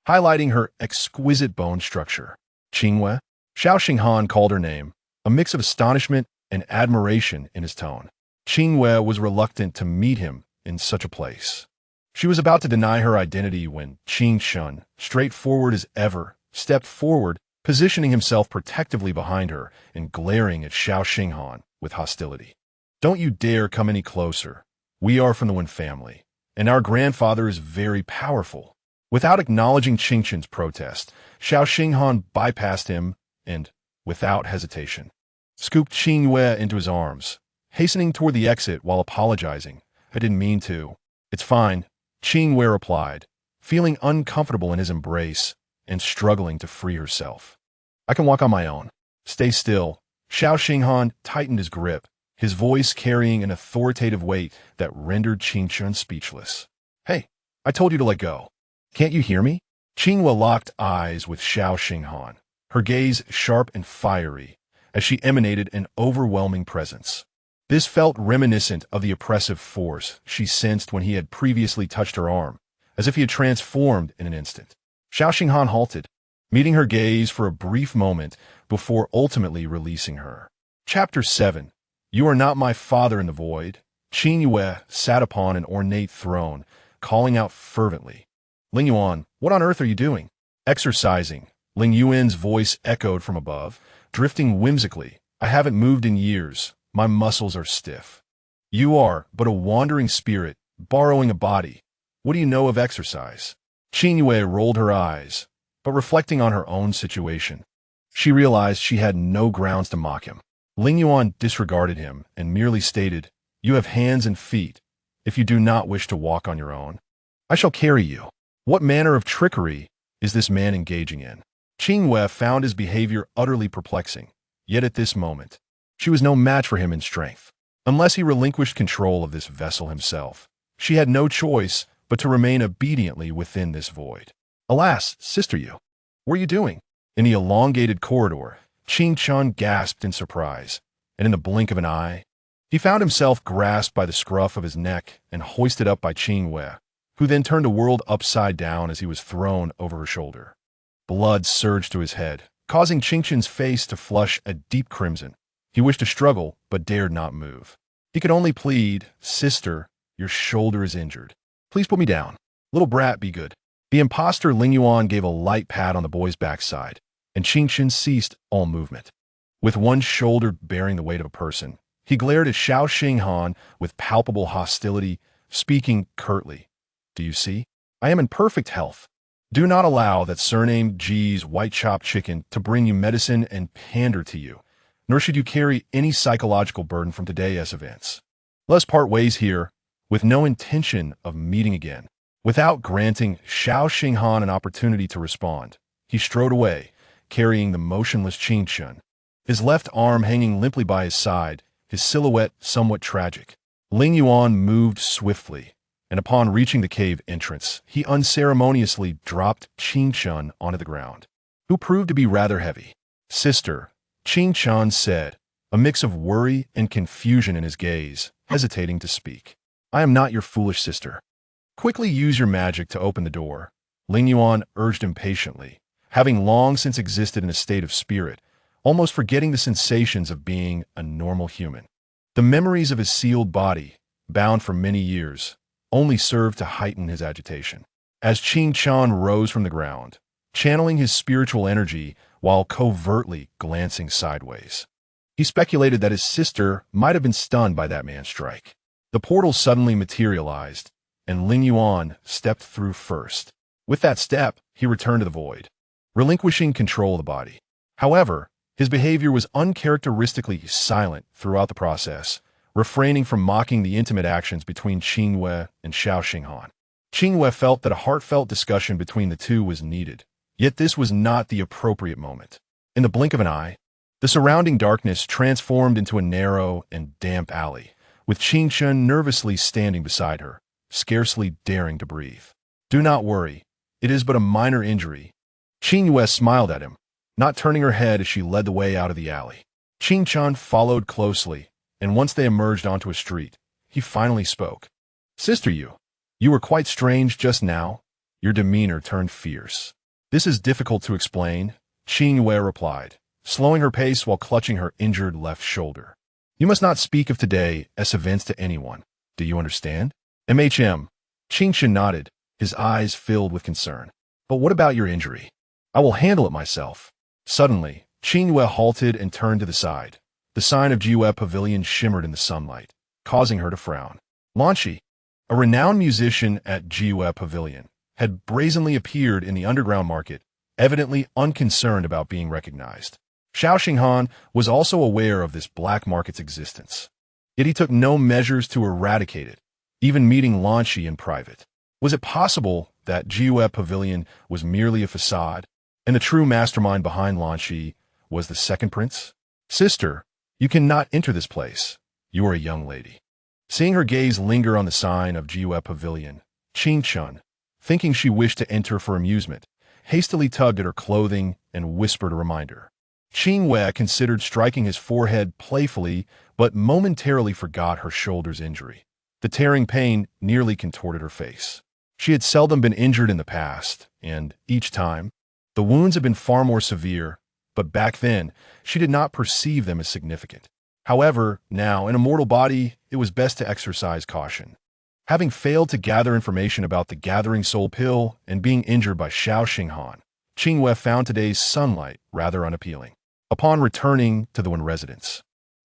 S1: highlighting her exquisite bone structure. "Qingyue?" Xiao called her name, a mix of astonishment and admiration in his tone. Qingyue was reluctant to meet him in such a place. She was about to deny her identity when Qingyue, straightforward as ever, stepped forward, positioning himself protectively behind her and glaring at Xiao with hostility. "Don't you dare come any closer. We are from the Wen family, and our grandfather is very powerful." Without acknowledging Qingyue's protest, Xiao bypassed him and, without hesitation, scooped Qingyue into his arms, hastening toward the exit while apologizing. "I didn't mean to." "It's fine," Qingyue replied, feeling uncomfortable in his embrace and struggling to free herself. "I can walk on my own." "Stay still." Xiao tightened his grip, his voice carrying an authoritative weight that rendered Qingyue speechless. "Hey, I told you to let go. Can't you hear me?" Qingyue locked eyes with Xiao, her gaze sharp and fiery, as she emanated an overwhelming presence. This felt reminiscent of the oppressive force she sensed when he had previously touched her arm, as if he had transformed in an instant. Xiao halted, meeting her gaze for a brief moment before ultimately releasing her. Chapter 7. You are not my father in the void. Qingyue sat upon an ornate throne, calling out fervently. "Lingyuan, what on earth are you doing?" "Exercising." Lingyuan's voice echoed from above, drifting whimsically. "I haven't moved in years. My muscles are stiff." "You are but a wandering spirit, borrowing a body. What do you know of exercise?" Qingyue rolled her eyes, but reflecting on her own situation, she realized she had no grounds to mock him. Lingyuan disregarded him and merely stated, "You have hands and feet. If you do not wish to walk on your own, I shall carry you." What manner of trickery is this man engaging in? Qingyue found his behavior utterly perplexing, yet at this moment, she was no match for him in strength. Unless he relinquished control of this vessel himself, she had no choice but to remain obediently within this void. "Alas, sister, what are you doing?" In the elongated corridor, Qingyue gasped in surprise, and in the blink of an eye, he found himself grasped by the scruff of his neck and hoisted up by Qingyue, who then turned the world upside down as he was thrown over her shoulder. Blood surged to his head, causing Qingyue's face to flush a deep crimson. He wished to struggle, but dared not move. He could only plead, "Sister, your shoulder is injured. Please put me down. Little brat, be good." The impostor Lingyuan gave a light pat on the boy's backside, and Qingyue ceased all movement. With one shoulder bearing the weight of a person, he glared at Xiao with palpable hostility, speaking curtly. "Do you see? I am in perfect health. Do not allow that surnamed G's white-chopped chicken to bring you medicine and pander to you, nor should you carry any psychological burden from today's events. Let us part ways here, with no intention of meeting again." Without granting Xiao an opportunity to respond, he strode away, carrying the motionless Qingyue, his left arm hanging limply by his side, his silhouette somewhat tragic. Lingyuan moved swiftly, and upon reaching the cave entrance, he unceremoniously dropped Qingyue onto the ground, who proved to be rather heavy. "Sister," Qingyue said, a mix of worry and confusion in his gaze, hesitating to speak. "I am not your foolish sister." "Quickly use your magic to open the door," Lingyuan urged impatiently, having long since existed in a state of spirit, almost forgetting the sensations of being a normal human. The memories of his sealed body, bound for many years, only served to heighten his agitation. As Qingyue rose from the ground, channeling his spiritual energy while covertly glancing sideways, he speculated that his sister might have been stunned by that man's strike. The portal suddenly materialized, and Lingyuan stepped through first. With that step, he returned to the void, relinquishing control of the body. However, his behavior was uncharacteristically silent throughout the process, refraining from mocking the intimate actions between Qingyue and Xiaoxinghan. Qingyue felt that a heartfelt discussion between the two was needed, yet this was not the appropriate moment. In the blink of an eye, the surrounding darkness transformed into a narrow and damp alley, with Qingyue nervously standing beside her, scarcely daring to breathe. "Do not worry, it is but a minor injury." Qingyue smiled at him, not turning her head as she led the way out of the alley. Qingyue followed closely, and once they emerged onto a street, he finally spoke. "Sister, you were quite strange just now." Your demeanor turned fierce. "This is difficult to explain," Qingyue replied, slowing her pace while clutching her injured left shoulder. "You must not speak of today as events to anyone. Do you understand?" Qingyue nodded, his eyes filled with concern. "But what about your injury?" "I will handle it myself." Suddenly, Qingyue halted and turned to the side. The sign of Qingyue Pavilion shimmered in the sunlight, causing her to frown. Lanshi, a renowned musician at Qingyue Pavilion, had brazenly appeared in the underground market, evidently unconcerned about being recognized. Xiaoxinghan was also aware of this black market's existence, yet he took no measures to eradicate it, even meeting Lanshi in private. Was it possible that Qingyue Pavilion was merely a facade, and the true mastermind behind Lanshi was the second prince? "Sister, you cannot enter this place. You are a young lady." Seeing her gaze linger on the sign of Qingyue Pavilion, Qingyue, thinking she wished to enter for amusement, hastily tugged at her clothing and whispered a reminder. Qingyue considered striking his forehead playfully, but momentarily forgot her shoulder's injury. The tearing pain nearly contorted her face. She had seldom been injured in the past, and each time, the wounds had been far more severe, but back then, she did not perceive them as significant. However, now, in a mortal body, it was best to exercise caution. Having failed to gather information about the Gathering Soul Pill and being injured by Xiaoxinghan, Qingyue found today's sunlight rather unappealing. Upon returning to the Wen residence,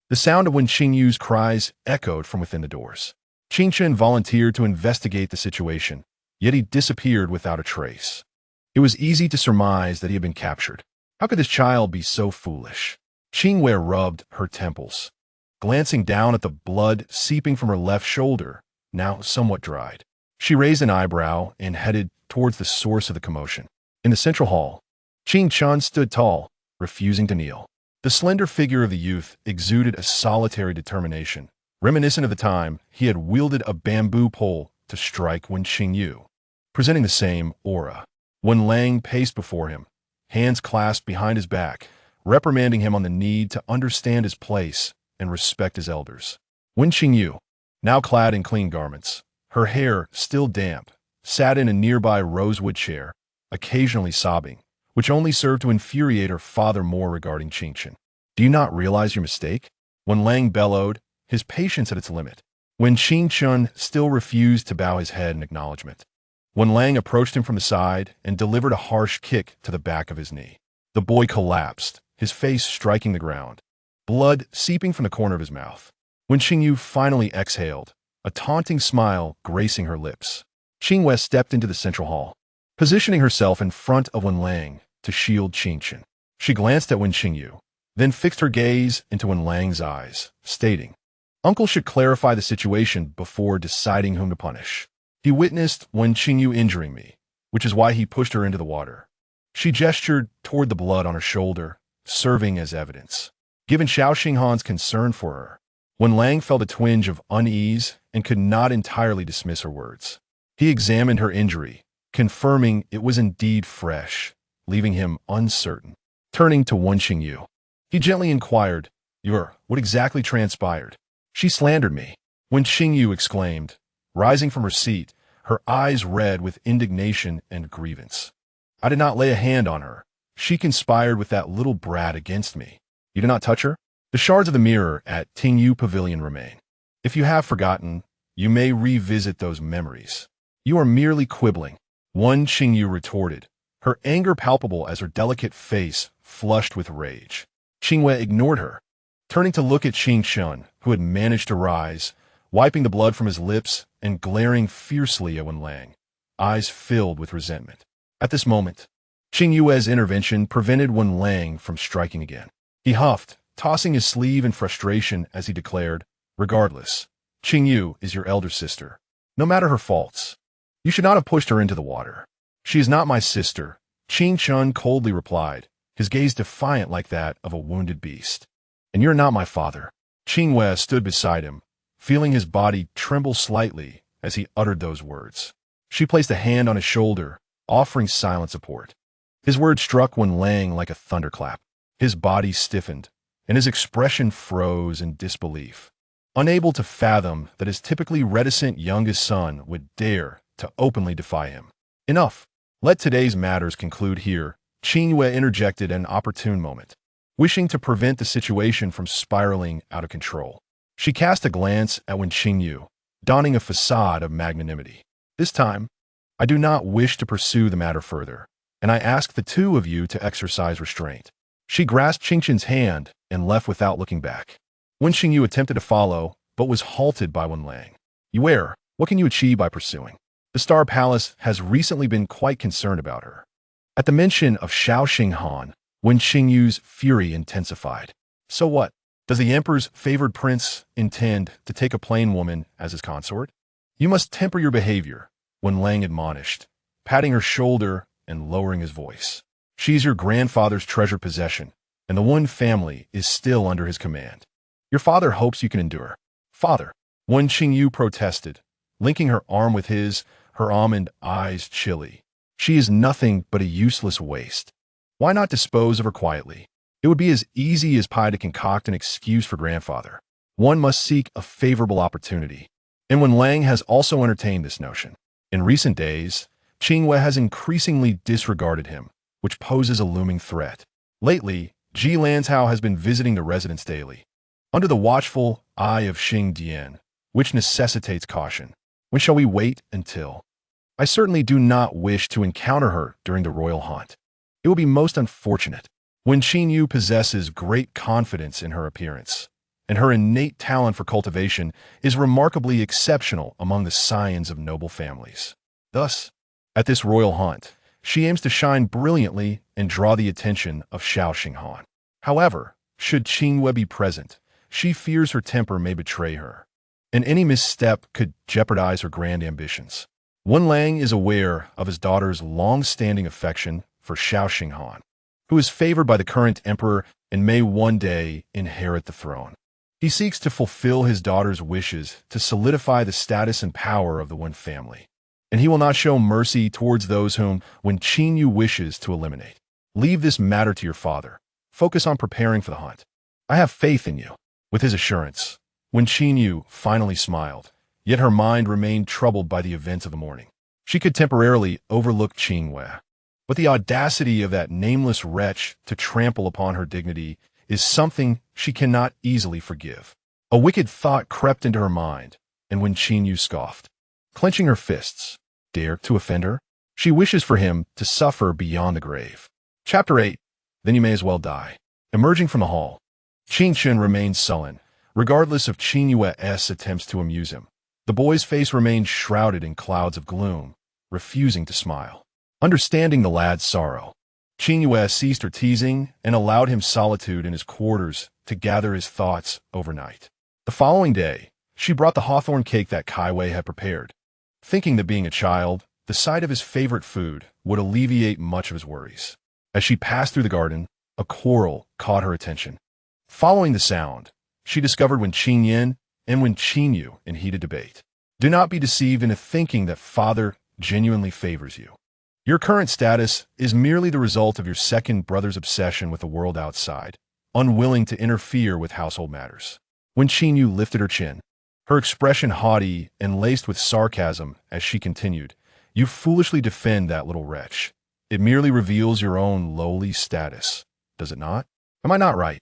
S1: the sound of Wen Qingyue's cries echoed from within the doors. Qingyue volunteered to investigate the situation, yet he disappeared without a trace. It was easy to surmise that he had been captured. How could this child be so foolish? Qingyue rubbed her temples, glancing down at the blood seeping from her left shoulder, now somewhat dried. She raised an eyebrow and headed towards the source of the commotion. In the central hall, Qingyue stood tall, refusing to kneel. The slender figure of the youth exuded a solitary determination, reminiscent of the time he had wielded a bamboo pole to strike Wen Qingyue, presenting the same aura. Wen Lang paced before him, hands clasped behind his back, reprimanding him on the need to understand his place and respect his elders. Wen Qingyue, now clad in clean garments, her hair still damp, sat in a nearby rosewood chair, occasionally sobbing, which only served to infuriate her father more regarding Qingyue. "Do you not realize your mistake?" Wen Lang bellowed, his patience at its limit. When Qingyue still refused to bow his head in acknowledgement, Wen Lang approached him from the side and delivered a harsh kick to the back of his knee. The boy collapsed, his face striking the ground, blood seeping from the corner of his mouth. When Qingyue finally exhaled, a taunting smile gracing her lips, Qingyue stepped into the central hall, positioning herself in front of Wen Lang to shield Qingyue. She glanced at Wen Qingyue, then fixed her gaze into Wen Lang's eyes, stating, "Uncle should clarify the situation before deciding whom to punish. He witnessed Wen Qingyue injuring me, which is why he pushed her into the water." She gestured toward the blood on her shoulder, serving as evidence. Given Xiaoxinghan's concern for her, Wen Lang felt a twinge of unease and could not entirely dismiss her words. He examined her injury, confirming it was indeed fresh, leaving him uncertain. Turning to Qingyue, he gently inquired, what exactly transpired? She slandered me. When Qingyue exclaimed, rising from her seat, her eyes red with indignation and grievance. I did not lay a hand on her. She conspired with that little brat against me. You did not touch her? The shards of the mirror at Qingyue Pavilion remain. If you have forgotten, you may revisit those memories. You are merely quibbling. Qingyue retorted, her anger palpable as her delicate face flushed with rage. Qingyue ignored her, turning to look at Qingshun, who had managed to rise, wiping the blood from his lips and glaring fiercely at Wen Lang, eyes filled with resentment. At this moment, Qingyue's intervention prevented Wen Lang from striking again. He huffed, tossing his sleeve in frustration as he declared, regardless, Qingyue is your elder sister. No matter her faults, you should not have pushed her into the water. She is not my sister, Qingshun coldly replied, his gaze defiant like that of a wounded beast. And you're not my father. Qingyue stood beside him, feeling his body tremble slightly as he uttered those words. She placed a hand on his shoulder, offering silent support. His words struck Wen Lang like a thunderclap. His body stiffened, and his expression froze in disbelief, unable to fathom that his typically reticent youngest son would dare to openly defy him. Enough. Let today's matters conclude here. Qingyue interjected at an opportune moment, wishing to prevent the situation from spiraling out of control. She cast a glance at Wen Qingyue, donning a facade of magnanimity. This time, I do not wish to pursue the matter further, and I ask the two of you to exercise restraint. She grasped Qingshun's hand and left without looking back. Wen Qingyue attempted to follow, but was halted by Wen Lang. What can you achieve by pursuing? The Star Palace has recently been quite concerned about her. At the mention of Xiaoxinghan, Wen Qingyue's fury intensified. So what? Does the Emperor's favored prince intend to take a plain woman as his consort? You must temper your behavior, Wen Lang admonished, patting her shoulder and lowering his voice. She's your grandfather's treasured possession, and the Wen family is still under his command. Your father hopes you can endure. Father, Wen Qingyue protested, linking her arm with his, her almond eyes chilly. She is nothing but a useless waste. Why not dispose of her quietly? It would be as easy as pie to concoct an excuse for grandfather. One must seek a favorable opportunity. And Wen Lang has also entertained this notion. In recent days, Qingyue has increasingly disregarded him, which poses a looming threat. Lately, Ji Lanzhao has been visiting the residence daily, under the watchful eye of Xing Dian, which necessitates caution. When shall we wait until? I certainly do not wish to encounter her during the royal hunt. It will be most unfortunate. Wen Qingyue possesses great confidence in her appearance, and her innate talent for cultivation is remarkably exceptional among the scions of noble families. Thus, at this royal hunt, she aims to shine brilliantly and draw the attention of Xiaoxinghan. However, should Qingyue be present, she fears her temper may betray her, and any misstep could jeopardize her grand ambitions. Wen Lang is aware of his daughter's long-standing affection for Xiaoxinghan, who is favored by the current emperor and may one day inherit the throne. He seeks to fulfill his daughter's wishes to solidify the status and power of the Wen family, and he will not show mercy towards those whom Wen Qingyue wishes to eliminate. Leave this matter to your father. Focus on preparing for the hunt. I have faith in you. With his assurance, Wen Qingyue finally smiled, yet her mind remained troubled by the events of the morning. She could temporarily overlook Qingyue, but the audacity of that nameless wretch to trample upon her dignity is something she cannot easily forgive. A wicked thought crept into her mind, and Wen Qingyue scoffed. Clenching her fists, dare to offend her? She wishes for him to suffer beyond the grave. Chapter 8. Then you may as well die. Emerging from the hall, Qingshun remained sullen, regardless of Qingyue's attempts to amuse him. The boy's face remained shrouded in clouds of gloom, refusing to smile. Understanding the lad's sorrow, Qingyue ceased her teasing and allowed him solitude in his quarters to gather his thoughts overnight. The following day, she brought the hawthorn cake that Qingyue had prepared, thinking that being a child, the sight of his favorite food would alleviate much of his worries. As she passed through the garden, a quarrel caught her attention. Following the sound, she discovered when Qingyue and when Qingyue in heated debate. Do not be deceived into thinking that father genuinely favors you. Your current status is merely the result of your second brother's obsession with the world outside, unwilling to interfere with household matters. When Qingyue lifted her chin, her expression haughty and laced with sarcasm as she continued, you foolishly defend that little wretch. It merely reveals your own lowly status, does it not? Am I not right?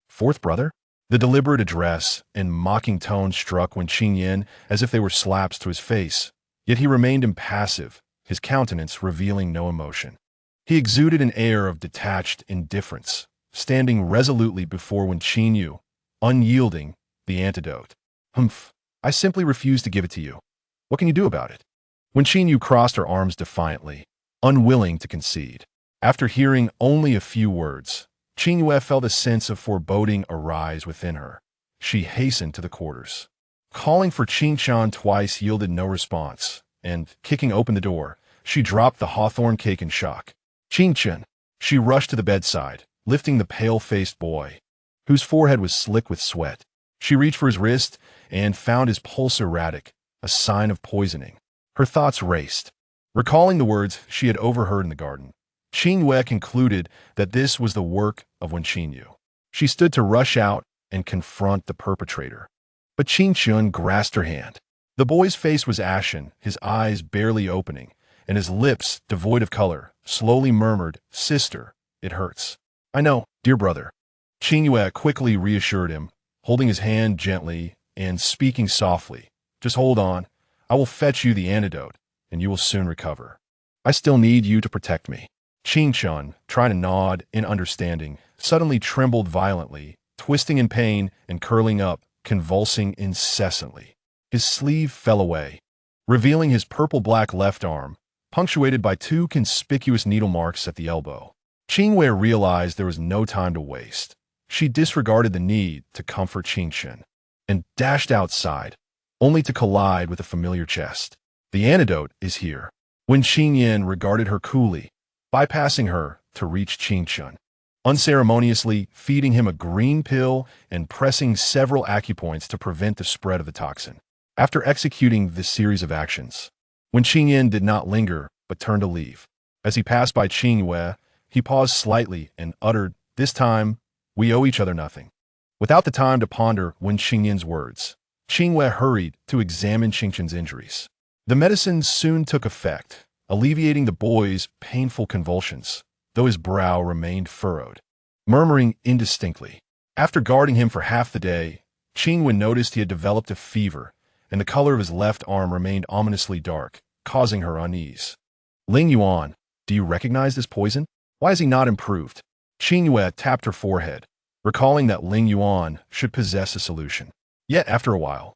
S1: Fourth brother? The deliberate address and mocking tone struck Wen Qingyue as if they were slaps to his face, yet he remained impassive, his countenance revealing no emotion. He exuded an air of detached indifference, standing resolutely before Wen Qingyue, unyielding, the antidote. Humph, I simply refuse to give it to you. What can you do about it? Wen Qingyue crossed her arms defiantly, unwilling to concede. After hearing only a few words, Qingyue felt a sense of foreboding arise within her. She hastened to the quarters. Calling for Qingshan twice yielded no response, and, kicking open the door, she dropped the hawthorn cake in shock. Qingchen! She rushed to the bedside, lifting the pale-faced boy, whose forehead was slick with sweat. She reached for his wrist and found his pulse erratic, a sign of poisoning. Her thoughts raced. Recalling the words she had overheard in the garden, Qingyue concluded that this was the work of Wen Qingyue. She stood to rush out and confront the perpetrator. But Qingchen grasped her hand. The boy's face was ashen, his eyes barely opening, and his lips, devoid of color, slowly murmured, "Sister, it hurts." "I know, dear brother." Qingyue quickly reassured him, holding his hand gently and speaking softly. "Just hold on. I will fetch you the antidote, and you will soon recover. I still need you to protect me." Qingchen, trying to nod in understanding, suddenly trembled violently, twisting in pain and curling up, convulsing incessantly. His sleeve fell away, revealing his purple-black left arm, punctuated by 2 conspicuous needle marks at the elbow. Qingyue realized there was no time to waste. She disregarded the need to comfort Qingchen and dashed outside, only to collide with a familiar chest. "The antidote is here." Wen Qingyue regarded her coolly, bypassing her to reach Qingchen, unceremoniously feeding him a green pill and pressing several acupoints to prevent the spread of the toxin. After executing this series of actions, Wen Qingyue did not linger but turned to leave. As he passed by Qingyue, he paused slightly and uttered, "This time, we owe each other nothing." Without the time to ponder Wen Qingyue's words, Qingyue hurried to examine Qingchen's injuries. The medicine soon took effect, alleviating the boy's painful convulsions, though his brow remained furrowed. Murmuring indistinctly, after guarding him for half the day, Qingyue noticed he had developed a fever, and the color of his left arm remained ominously dark, causing her unease. "Lingyuan, do you recognize this poison? Why has he not improved?" Qingyue tapped her forehead, recalling that Lingyuan should possess a solution. Yet, after a while,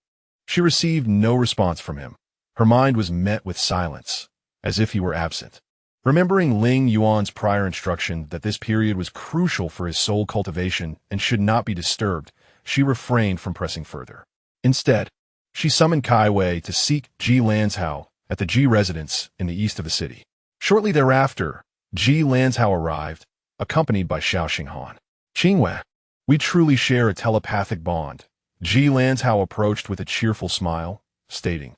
S1: she received no response from him. Her mind was met with silence, as if he were absent. Remembering Lingyuan's prior instruction that this period was crucial for his soul cultivation and should not be disturbed, she refrained from pressing further. Instead, she summoned Qingyue to seek Ji Lanzhao at the Ji residence in the east of the city. Shortly thereafter, Ji Lanzhao arrived, accompanied by Xiaoxinghan. "Qingyue, we truly share a telepathic bond." Ji Lanzhao approached with a cheerful smile, stating,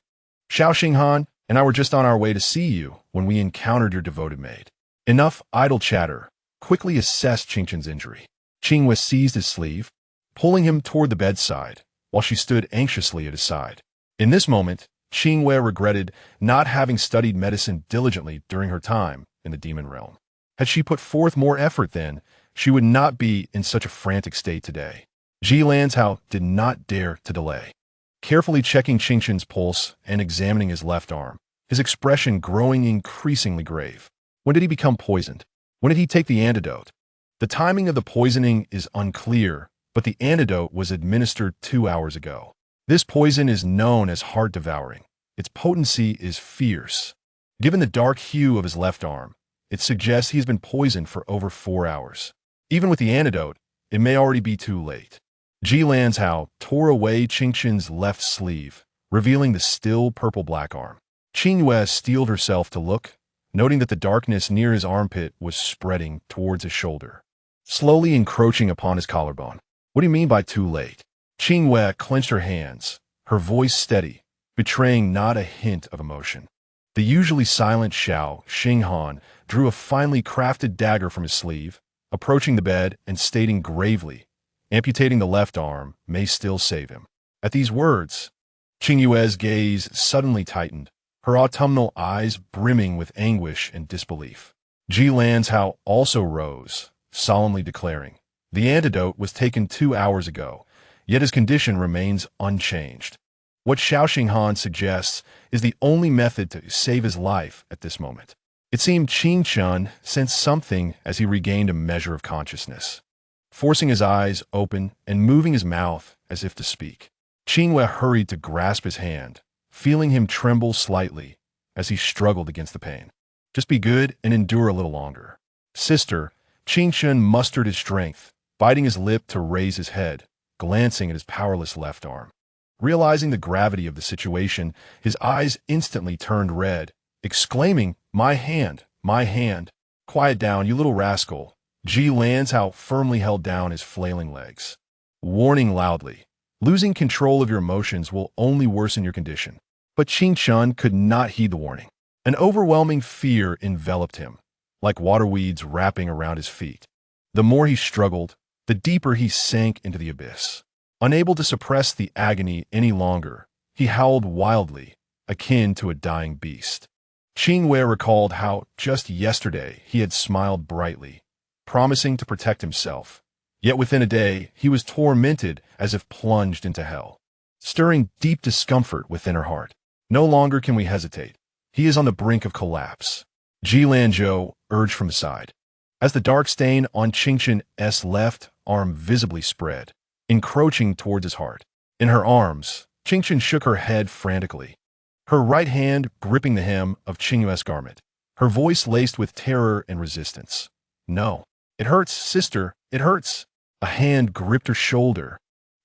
S1: "Xiaoxinghan and I were just on our way to see you when we encountered your devoted maid." Enough idle chatter. Quickly assessed Qingchen's injury. Qingyue seized his sleeve, pulling him toward the bedside, while she stood anxiously at his side. In this moment, Qingyue regretted not having studied medicine diligently during her time in the demon realm. Had she put forth more effort then, she would not be in such a frantic state today. Ji Lanzhao did not dare to delay. Carefully checking Qingchen's pulse and examining his left arm, his expression growing increasingly grave. When did he become poisoned? When did he take the antidote? The timing of the poisoning is unclear, but the antidote was administered 2 hours ago. This poison is known as heart-devouring. Its potency is fierce. Given the dark hue of his left arm, it suggests he's been poisoned for over 4 hours. Even with the antidote, it may already be too late. Ji Lanzhao tore away Qingchen's left sleeve, revealing the still purple-black arm. Qingyue steeled herself to look, noting that the darkness near his armpit was spreading towards his shoulder, slowly encroaching upon his collarbone. "What do you mean by too late?" Qingyue clenched her hands, her voice steady, betraying not a hint of emotion. The usually silent Xiao Xinghan drew a finely crafted dagger from his sleeve, approaching the bed and stating gravely, "Amputating the left arm may still save him." At these words, Qingyue's gaze suddenly tightened, her autumnal eyes brimming with anguish and disbelief. Ji Lanzhao also rose, solemnly declaring, "The antidote was taken 2 hours ago, yet his condition remains unchanged. What Xiao Xinghan suggests is the only method to save his life at this moment." It seemed Qing Chun sensed something as he regained a measure of consciousness. Forcing his eyes open and moving his mouth as if to speak, Qingyue hurried to grasp his hand, feeling him tremble slightly as he struggled against the pain. "Just be good and endure a little longer." "Sister," Qing Chun mustered his strength, biting his lip to raise his head, glancing at his powerless left arm. Realizing the gravity of the situation, his eyes instantly turned red, exclaiming, "My hand! My hand! Quiet down, you little rascal." Ji Lanzhao firmly held down his flailing legs, warning loudly, "Losing control of your emotions will only worsen your condition." But Qing Chun could not heed the warning. An overwhelming fear enveloped him, like water weeds wrapping around his feet. The more he struggled, the deeper he sank into the abyss. Unable to suppress the agony any longer, he howled wildly, akin to a dying beast. Qingyue recalled how, just yesterday, he had smiled brightly, promising to protect himself. Yet within a day, he was tormented as if plunged into hell, stirring deep discomfort within her heart. "No longer can we hesitate. He is on the brink of collapse," Ji Lanzhou urged from his side. As the dark stain on Qingchun's left arm visibly spread, encroaching towards his heart. In her arms, Qingchun shook her head frantically, her right hand gripping the hem of Qingyue's garment, her voice laced with terror and resistance. "No. It hurts, sister, it hurts." A hand gripped her shoulder,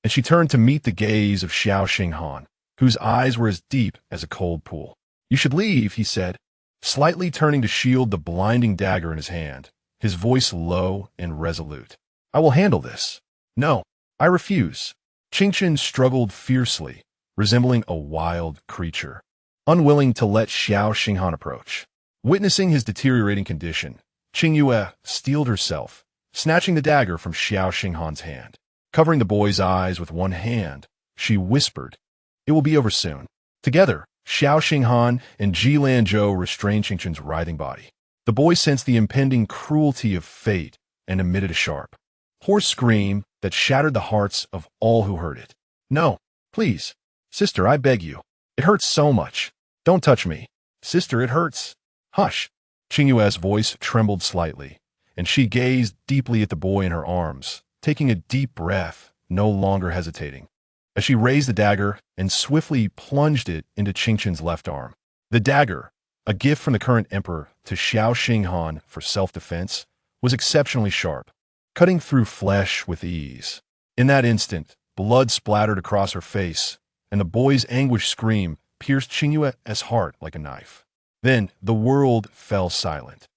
S1: and she turned to meet the gaze of Xiao Xinghan, whose eyes were as deep as a cold pool. "You should leave," he said, slightly turning to shield the blinding dagger in his hand, his voice low and resolute. "I will handle this." "No, I refuse." Qingchun struggled fiercely, resembling a wild creature, unwilling to let Xiao Xinghan approach. Witnessing his deteriorating condition, Qingyue steeled herself, snatching the dagger from Xiao Xinghan's hand. Covering the boy's eyes with one hand, she whispered, "It will be over soon." Together, Xiao Xinghan and Ji Lanzhou restrained Qingchun's writhing body. The boy sensed the impending cruelty of fate and emitted a sharp, hoarse scream that shattered the hearts of all who heard it. "No, please. Sister, I beg you. It hurts so much. Don't touch me. Sister, it hurts." "Hush." Qingyue's voice trembled slightly, and she gazed deeply at the boy in her arms, taking a deep breath, no longer hesitating. As she raised the dagger and swiftly plunged it into Qingchun's left arm. The dagger, a gift from the current emperor to Xiao Xinghan for self-defense, was exceptionally sharp, cutting through flesh with ease. In that instant, blood splattered across her face, and the boy's anguished scream pierced Qingyue's heart like a knife. Then the world fell silent,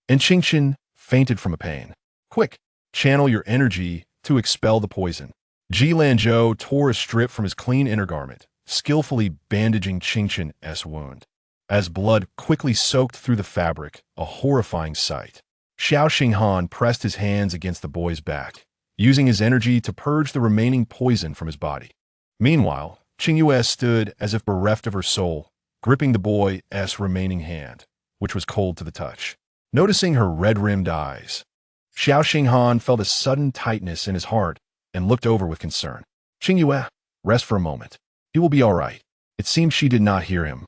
S1: and Qingchun fainted from a pain. "Quick, channel your energy to expel the poison." Ji Lanzhou tore a strip from his clean inner garment, skillfully bandaging Qingchun's wound. As blood quickly soaked through the fabric, a horrifying sight. Xiao Xinghan pressed his hands against the boy's back, using his energy to purge the remaining poison from his body. Meanwhile, Qingyue stood as if bereft of her soul, gripping the boy's remaining hand, which was cold to the touch. Noticing her red-rimmed eyes, Xiao Xinghan felt a sudden tightness in his heart and looked over with concern. "Qingyue, rest for a moment. He will be all right." It seemed she did not hear him,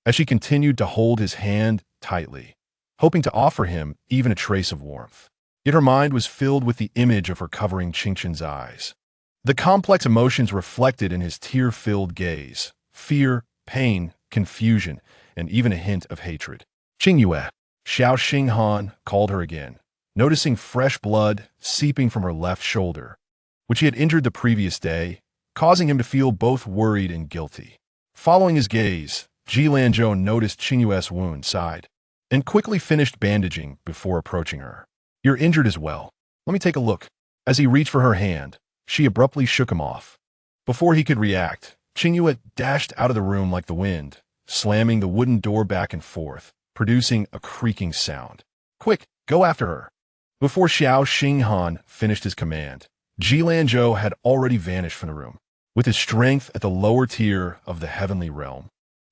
S1: as she continued to hold his hand tightly, hoping to offer him even a trace of warmth. Yet her mind was filled with the image of her covering Qingchun's eyes. The complex emotions reflected in his tear-filled gaze: fear, pain, confusion, and even a hint of hatred. "Qingyue," Xiao Xinghan called her again, noticing fresh blood seeping from her left shoulder, which he had injured the previous day, causing him to feel both worried and guilty. Following his gaze, Ji Lanzhou noticed Qingyue's wound, sighed, and quickly finished bandaging before approaching her. "You're injured as well. Let me take a look." As he reached for her hand, she abruptly shook him off, Before he could react, Qingyue dashed out of the room like the wind, slamming the wooden door back and forth, producing a creaking sound. Quick, go after her. Before Xiao Xinghan finished his command, Ji Lanzhou had already vanished from the room. With his strength at the lower tier of the heavenly realm,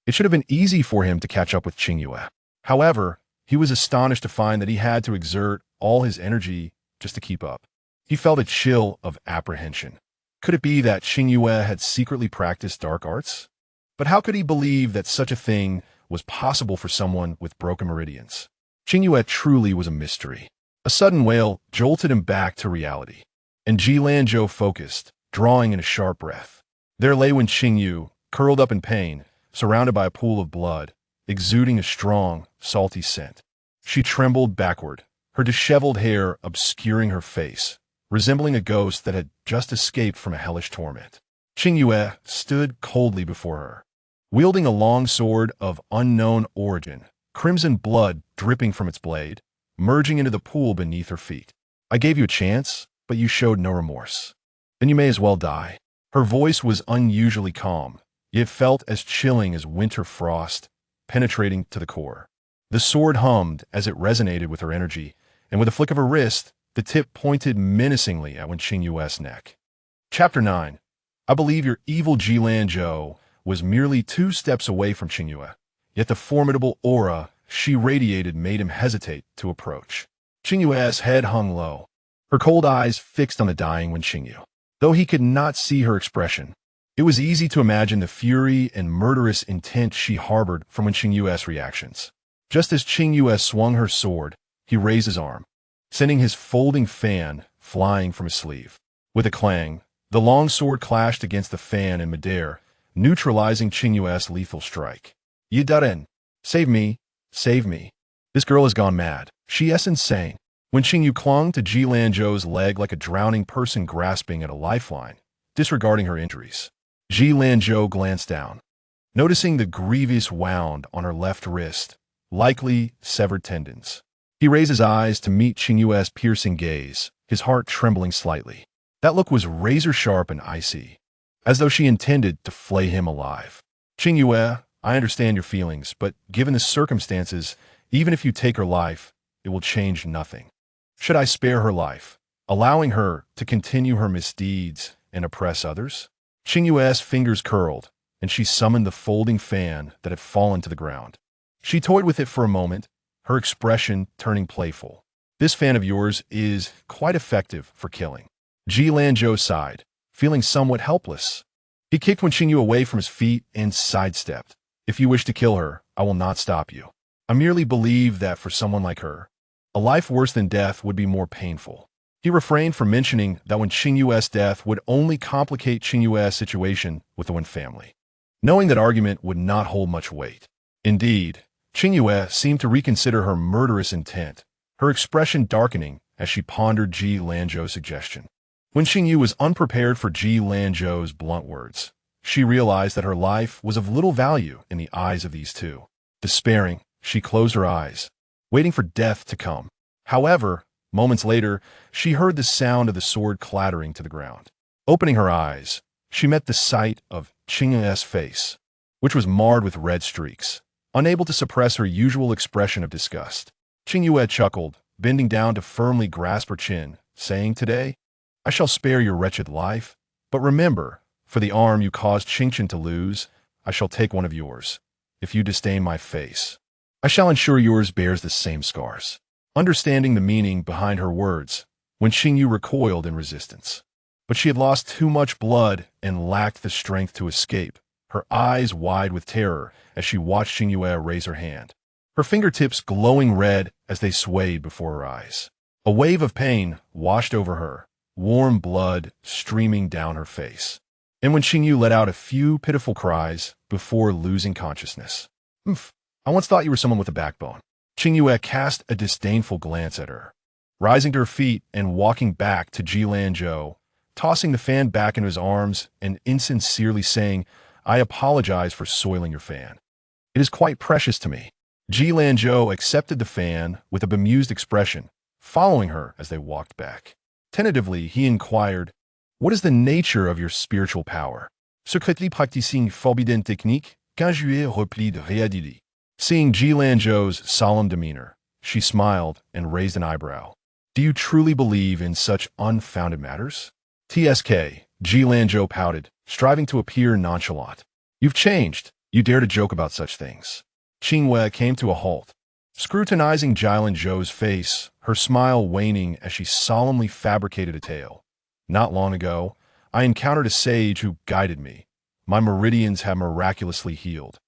S1: it should have been easy for him to catch up with Qingyue. However, he was astonished to find that he had to exert all his energy just to keep up. He felt a chill of apprehension. Could it be that Qingyue had secretly practiced dark arts? But how could he believe that such a thing was possible for someone with broken meridians? Qingyue truly was a mystery. A sudden wail jolted him back to reality, and Ji Lanzhou focused, drawing in a sharp breath. There lay Wen Qingyue, curled up in pain, surrounded by a pool of blood, exuding a strong, salty scent. She trembled backward, her disheveled hair obscuring her face, resembling a ghost that had just escaped from a hellish torment. Qingyue stood coldly before her, wielding a long sword of unknown origin, crimson blood dripping from its blade, merging into the pool beneath her feet. I gave you a chance, but you showed no remorse. Then you may as well die. Her voice was unusually calm, yet felt as chilling as winter frost, penetrating to the core. The sword hummed as it resonated with her energy, and with a flick of her wrist, the tip pointed menacingly at Wen Qingyue's neck. Chapter 9. I believe your evil Ji Lanzhou was merely 2 steps away from Qingyue, yet the formidable aura she radiated made him hesitate to approach. Qingyue's head hung low, her cold eyes fixed on the dying Wen Qingyue. Though he could not see her expression, it was easy to imagine the fury and murderous intent she harbored from Wen Qingyue's reactions. Just as Qingyue swung her sword, he raised his arm, sending his folding fan flying from his sleeve. With a clang, the long sword clashed against the fan in midair, neutralizing Qingyue's lethal strike. Yidaren, save me, save me. This girl has gone mad. She is insane. When Qingyue clung to Ji Lanzhou's leg like a drowning person grasping at a lifeline, disregarding her injuries. Ji Lanzhou glanced down, noticing the grievous wound on her left wrist, likely severed tendons. He raised his eyes to meet Qingyue's piercing gaze, his heart trembling slightly. That look was razor-sharp and icy, as though she intended to flay him alive. Qingyue, I understand your feelings, but given the circumstances, even if you take her life, it will change nothing. Should I spare her life, allowing her to continue her misdeeds and oppress others? Qingyue's fingers curled, and she summoned the folding fan that had fallen to the ground. She toyed with it for a moment, her expression turning playful. This fan of yours is quite effective for killing. Ji Lanzhou sighed, feeling somewhat helpless. He kicked Wen Qingyue away from his feet and sidestepped. If you wish to kill her, I will not stop you. I merely believe that for someone like her, a life worse than death would be more painful. He refrained from mentioning that Wen Qingyue's death would only complicate Qingyue's situation with the Wen family, knowing that argument would not hold much weight. Indeed, Qingyue seemed to reconsider her murderous intent, her expression darkening as she pondered Ji Lanzhou's suggestion. Wen Qingyue was unprepared for Ji Lanzhou's blunt words. She realized that her life was of little value in the eyes of these two. Despairing, she closed her eyes, waiting for death to come. However, moments later, she heard the sound of the sword clattering to the ground. Opening her eyes, she met the sight of Qingyue's face, which was marred with red streaks, unable to suppress her usual expression of disgust. Qingyue chuckled, bending down to firmly grasp her chin, saying, "Today, I shall spare your wretched life, but remember, for the arm you caused Qingchen to lose, I shall take one of yours. If you disdain my face, I shall ensure yours bears the same scars." Understanding the meaning behind her words, Wen Qingyue recoiled in resistance. But she had lost too much blood and lacked the strength to escape, her eyes wide with terror as she watched Qingyue raise her hand, her fingertips glowing red as they swayed before her eyes. A wave of pain washed over her, warm blood streaming down her face. And Wen Qingyue let out a few pitiful cries before losing consciousness. I once thought you were someone with a backbone." Qingyue cast a disdainful glance at her, rising to her feet and walking back to Ji Lanzhou, tossing the fan back into his arms and insincerely saying, "I apologize for soiling your fan. It is quite precious to me." Ji Lanzhou accepted the fan with a bemused expression, following her as they walked back. Tentatively, he inquired, What is the nature of your spiritual power? Secretly practicing forbidden technique, Qingyue replied réadily. Seeing Ji Lanzhou's solemn demeanor, she smiled and raised an eyebrow. Do you truly believe in such unfounded matters? TSK, Ji Lanzhou pouted, striving to appear nonchalant. You've changed. You dare to joke about such things. Qingyue came to a halt, scrutinizing Ji Lanzhou's face, her smile waning as she solemnly fabricated a tale. Not long ago, I encountered a sage who guided me. My meridians have miraculously healed,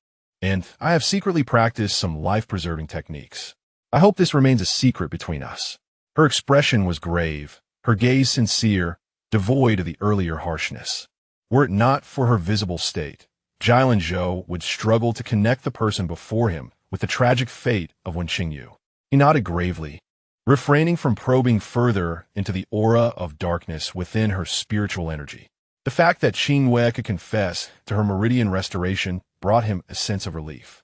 S1: and I have secretly practiced some life-preserving techniques. I hope this remains a secret between us. Her expression was grave, her gaze sincere, devoid of the earlier harshness. Were it not for her visible state, Ji Lanzhou would struggle to connect the person before him with the tragic fate of Wen Qingyue. He nodded gravely, refraining from probing further into the aura of darkness within her spiritual energy. The fact that Qingyue could confess to her meridian restoration brought him a sense of relief.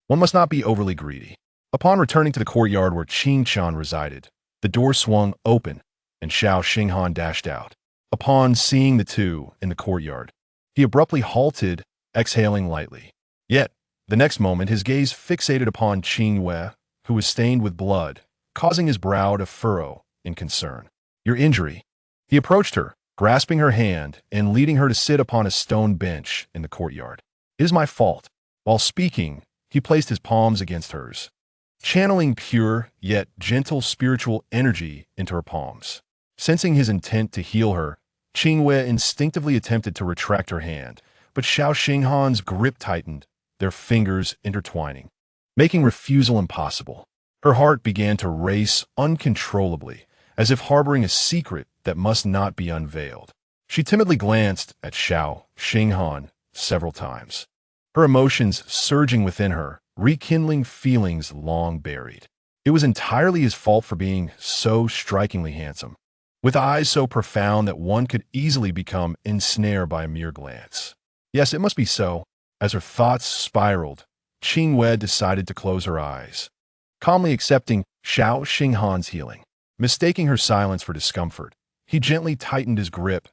S1: One must not be overly greedy. Upon returning to the courtyard where Qingqian resided, the door swung open, and Xiao Xinghan dashed out. Upon seeing the two in the courtyard, he abruptly halted, exhaling lightly. Yet, the next moment his gaze fixated upon Qingyue, who was stained with blood, causing his brow to furrow in concern. Your injury. He approached her, grasping her hand and leading her to sit upon a stone bench in the courtyard. It is my fault. While speaking, he placed his palms against hers, channeling pure yet gentle spiritual energy into her palms. Sensing his intent to heal her, Qingyue instinctively attempted to retract her hand, but Xiao Xinghan's grip tightened, their fingers intertwining, making refusal impossible. Her heart began to race uncontrollably, as if harboring a secret that must not be unveiled. She timidly glanced at Xiao Xinghan several times, her emotions surging within her, rekindling feelings long buried. It was entirely his fault for being so strikingly handsome, with eyes so profound that one could easily become ensnared by a mere glance. Yes, it must be so. As her thoughts spiraled, Qingyue decided to close her eyes, calmly accepting Xiao Xinghan's healing. Mistaking her silence for discomfort, he gently tightened his grip,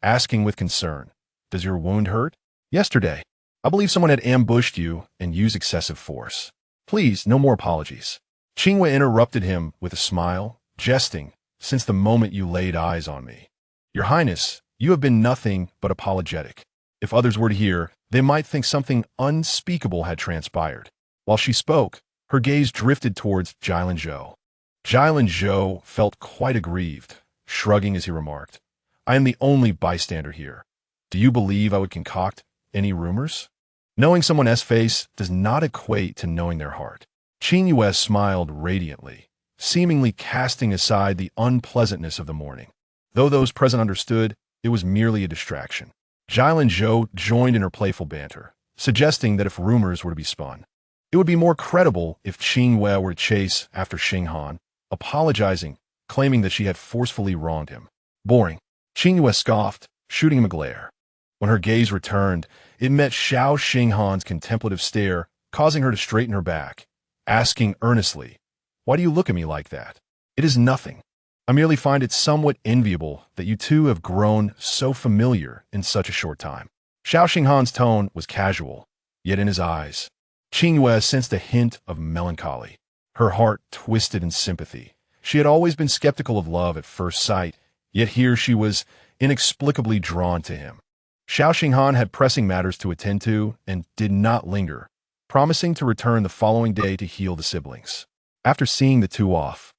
S1: asking with concern, "Does your wound hurt?" "Yesterday, I believe someone had ambushed you and used excessive force. Please, no more apologies." Qingyue interrupted him with a smile, jesting, "Since the moment you laid eyes on me. Your Highness, you have been nothing but apologetic. If others were to hear, they might think something unspeakable had transpired." While she spoke, her gaze drifted towards Ji Lanzhou. Ji Lanzhou felt quite aggrieved, shrugging as he remarked, "I am the only bystander here. Do you believe I would concoct any rumors?" Knowing someone's face does not equate to knowing their heart. Qingyue smiled radiantly, seemingly casting aside the unpleasantness of the morning. Though those present understood, it was merely a distraction. Ji Lanzhou joined in her playful banter, suggesting that if rumors were to be spun, it would be more credible if Qingyue were to chase after Xinghan, apologizing, claiming that she had forcefully wronged him. Boring. Qingyue scoffed, shooting him a glare. When her gaze returned, it met Xiao Xinghan's contemplative stare, causing her to straighten her back, asking earnestly, "Why do you look at me like that?" "It is nothing. I merely find it somewhat enviable that you two have grown so familiar in such a short time." Xiao Xinghan's tone was casual, yet in his eyes, Qingyue sensed a hint of melancholy. Her heart twisted in sympathy. She had always been skeptical of love at first sight, yet here she was inexplicably drawn to him. Xiao Xinghan had pressing matters to attend to and did not linger, promising to return the following day to heal the siblings. After seeing the two off,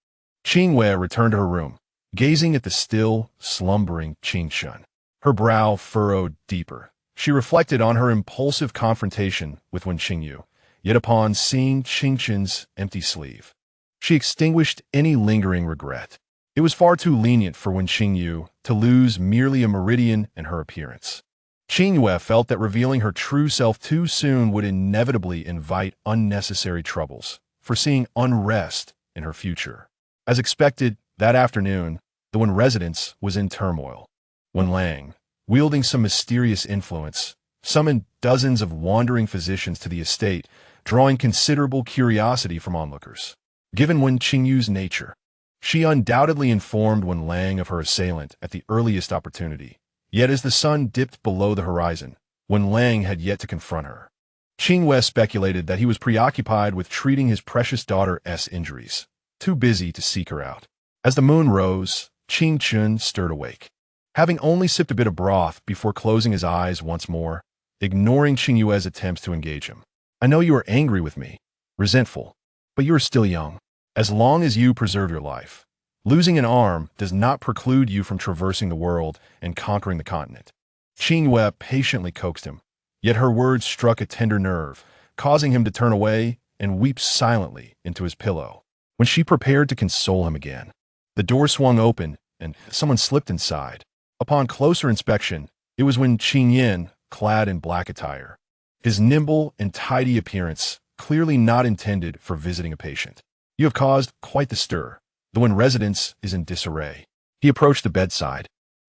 S1: Qingyue returned to her room, gazing at the still, slumbering Qingqian. Her brow furrowed deeper. She reflected on her impulsive confrontation with Wen Qingyue, yet upon seeing Qingqian's empty sleeve, she extinguished any lingering regret. It was far too lenient for Wen Qingyue to lose merely a meridian in her appearance. Qingyue felt that revealing her true self too soon would inevitably invite unnecessary troubles, foreseeing unrest in her future. As expected, that afternoon, the Wen residence was in turmoil. Wen Lang, wielding some mysterious influence, summoned dozens of wandering physicians to the estate, drawing considerable curiosity from onlookers. Given Wen Qingyue's nature, she undoubtedly informed Wen Lang of her assailant at the earliest opportunity, Yet as the sun dipped below the horizon, when Lang had yet to confront her, Qingyue speculated that he was preoccupied with treating his precious daughter's injuries, too busy to seek her out. As the moon rose, Qingyue stirred awake. Having only sipped a bit of broth before closing his eyes once more, ignoring Qingyue's attempts to engage him. I know you are angry with me, resentful, but you are still young. As long as you preserve your life, losing an arm does not preclude you from traversing the world and conquering the continent. Qingyue patiently coaxed him, yet her words struck a tender nerve, causing him to turn away and weep silently into his pillow. When she prepared to console him again, the door swung open and someone slipped inside. Upon closer inspection, it was Wen Wu, clad in black attire. His nimble and tidy appearance clearly not intended for visiting a patient. You have caused quite the stir. The Wen residence is in disarray. He approached the bedside,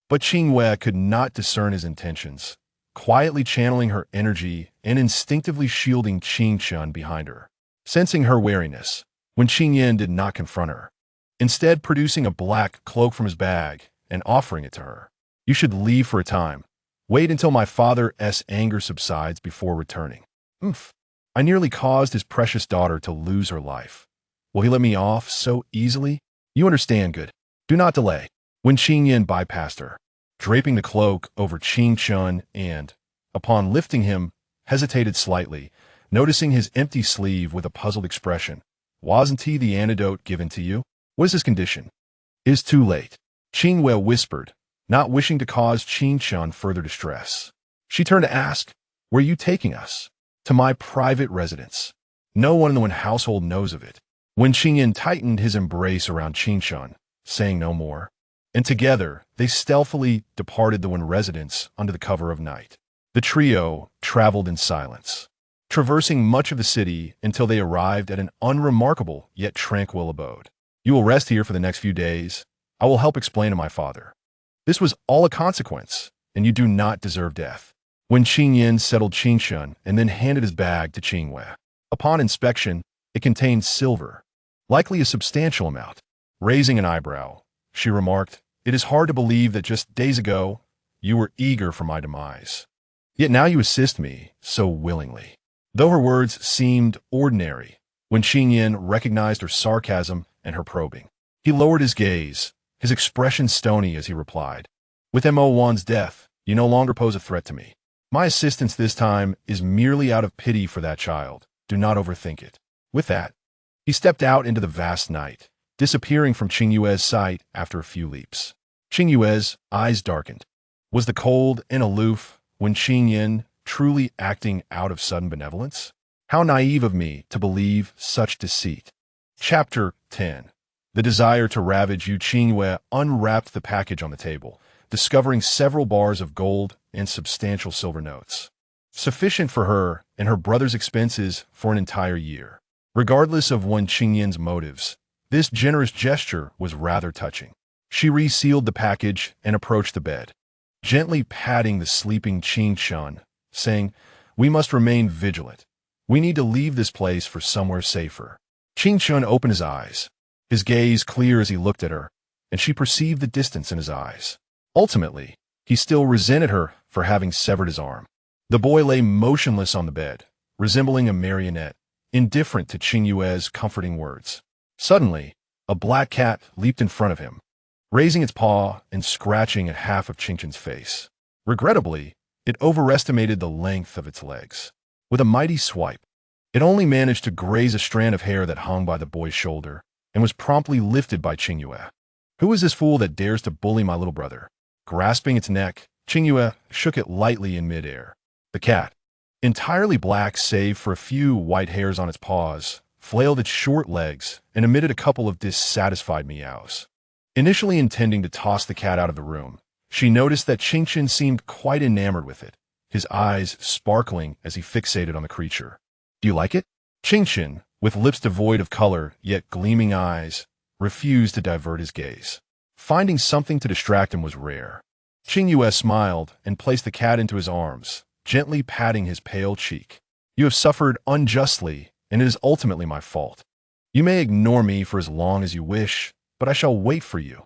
S1: but Qingyue could not discern his intentions, quietly channeling her energy and instinctively shielding Qingyue behind her. Sensing her wariness, Wen Wu did not confront her, instead producing a black cloak from his bag and offering it to her. You should leave for a time. Wait until my father's anger subsides before returning. I nearly caused his precious daughter to lose her life. Will he let me off so easily? You understand, good. Do not delay. Wen Wu bypassed her, draping the cloak over Qingyue and, upon lifting him, hesitated slightly, noticing his empty sleeve with a puzzled expression. Wasn't he the antidote given to you? What is his condition? It is too late. Qingyue whispered, not wishing to cause Qingyue further distress. She turned to ask, where are you taking us? To my private residence. No one in the Wen household knows of it. Wen Wu tightened his embrace around Qingyue, saying no more, and together they stealthily departed the Wen residence under the cover of night. The trio traveled in silence, traversing much of the city until they arrived at an unremarkable yet tranquil abode. You will rest here for the next few days. I will help explain to my father. This was all a consequence, and you do not deserve death. Wen Wu settled Qingyue and then handed his bag to Qingyue. Upon inspection, it contained silver, likely a substantial amount. Raising an eyebrow, she remarked, it is hard to believe that just days ago, you were eager for my demise. Yet now you assist me so willingly. Though her words seemed ordinary, Wen Wu recognized her sarcasm and her probing. He lowered his gaze, his expression stony as he replied, with Mo1's death, you no longer pose a threat to me. My assistance this time is merely out of pity for that child. Do not overthink it. With that, he stepped out into the vast night, disappearing from Qingyue's sight after a few leaps. Qingyue's eyes darkened. Was the cold and aloof Wen Wu truly acting out of sudden benevolence? How naive of me to believe such deceit. Chapter 10. The desire to ravage Qingyue unwrapped the package on the table, discovering several bars of gold and substantial silver notes, sufficient for her and her brother's expenses for an entire year. Regardless of Wen Wu's motives, this generous gesture was rather touching. She resealed the package and approached the bed, gently patting the sleeping Qingyue, saying, we must remain vigilant. We need to leave this place for somewhere safer. Qingyue opened his eyes, his gaze clear as he looked at her, and she perceived the distance in his eyes. Ultimately, he still resented her for having severed his arm. The boy lay motionless on the bed, resembling a marionette, indifferent to Qingyue's comforting words. Suddenly, a black cat leaped in front of him, raising its paw and scratching at half of Qingyue's face. Regrettably, it overestimated the length of its legs. With a mighty swipe, it only managed to graze a strand of hair that hung by the boy's shoulder and was promptly lifted by Qingyue. Who is this fool that dares to bully my little brother? Grasping its neck, Qingyue shook it lightly in midair. The cat, entirely black save for a few white hairs on its paws, flailed its short legs and emitted a couple of dissatisfied meows. Initially intending to toss the cat out of the room, she noticed that Qingyue seemed quite enamored with it, his eyes sparkling as he fixated on the creature. Do you like it? Qingyue, with lips devoid of color yet gleaming eyes, refused to divert his gaze. Finding something to distract him was rare. Qingyue smiled and placed the cat into his arms, gently patting his pale cheek. You have suffered unjustly, and it is ultimately my fault. You may ignore me for as long as you wish, but I shall wait for you,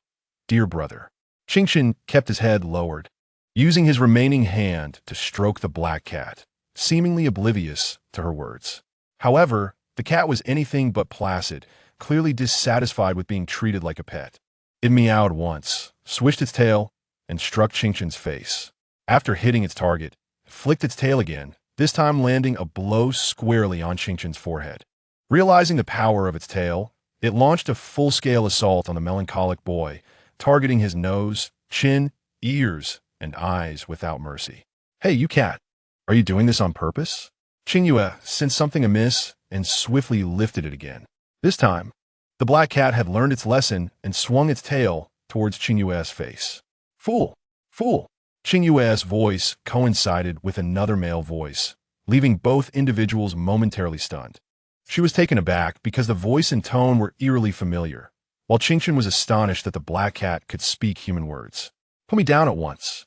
S1: dear brother. Qingyue kept his head lowered, using his remaining hand to stroke the black cat, seemingly oblivious to her words. However, the cat was anything but placid, clearly dissatisfied with being treated like a pet. It meowed once, swished its tail, and struck Qingque's face. After hitting its target, it flicked its tail again, this time landing a blow squarely on Qingque's forehead. Realizing the power of its tail, it launched a full-scale assault on the melancholic boy, targeting his nose, chin, ears, and eyes without mercy. "Hey, you cat! Are you doing this on purpose?" Qingyue sensed something amiss and swiftly lifted it again. This time, the black cat had learned its lesson and swung its tail towards Qingyue's face. "Fool! Fool!" Qingyue's voice coincided with another male voice, leaving both individuals momentarily stunned. She was taken aback because the voice and tone were eerily familiar, while Qingque was astonished that the black cat could speak human words. "Put me down at once."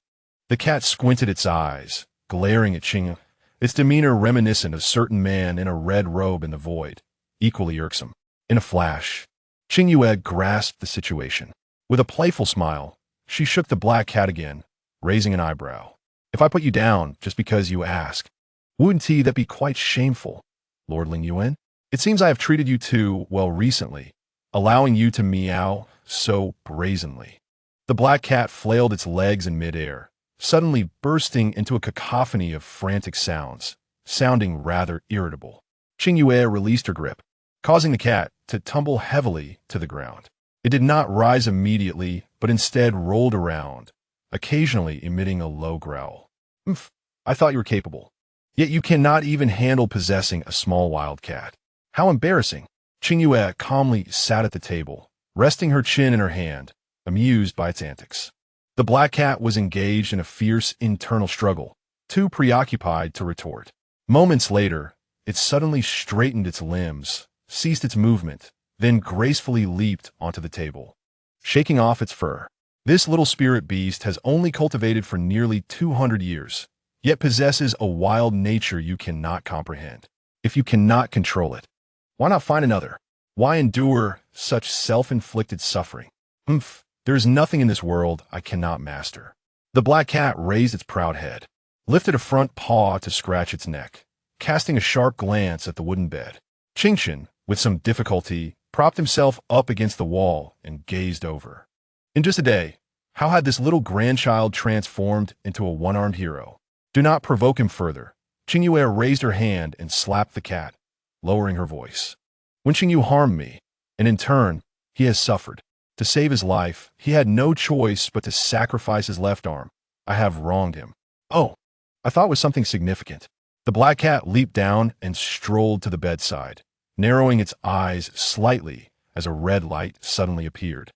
S1: The cat squinted its eyes, glaring at Qingyue, its demeanor reminiscent of a certain man in a red robe in the void, equally irksome. In a flash, Qingyue grasped the situation. With a playful smile, she shook the black cat again, raising an eyebrow. "If I put you down just because you ask, wouldn't that be quite shameful, Lord Lingyuan? It seems I have treated you too well recently, allowing you to meow so brazenly." The black cat flailed its legs in midair, suddenly bursting into a cacophony of frantic sounds, sounding rather irritable. Qingyue released her grip, causing the cat to tumble heavily to the ground. It did not rise immediately, but instead rolled around, occasionally emitting a low growl. "Umph, I thought you were capable. Yet you cannot even handle possessing a small wild cat. How embarrassing." Qingyue calmly sat at the table, resting her chin in her hand, amused by its antics. The black cat was engaged in a fierce internal struggle, too preoccupied to retort. Moments later, it suddenly straightened its limbs, ceased its movement, then gracefully leaped onto the table, shaking off its fur. This little spirit beast has only cultivated for nearly 200 years, yet possesses a wild nature you cannot comprehend. If you cannot control it, why not find another? Why endure such self-inflicted suffering? There is nothing in this world I cannot master. The black cat raised its proud head, lifted a front paw to scratch its neck, casting a sharp glance at the wooden bed. Qingque, with some difficulty, propped himself up against the wall and gazed over. In just a day, how had this little grandchild transformed into a one-armed hero? "Do not provoke him further." Qingyue raised her hand and slapped the cat, lowering her voice. "When Qingyue harmed me, and in turn, he has suffered. To save his life, he had no choice but to sacrifice his left arm. I have wronged him." "Oh, I thought it was something significant." The black cat leaped down and strolled to the bedside, narrowing its eyes slightly as a red light suddenly appeared,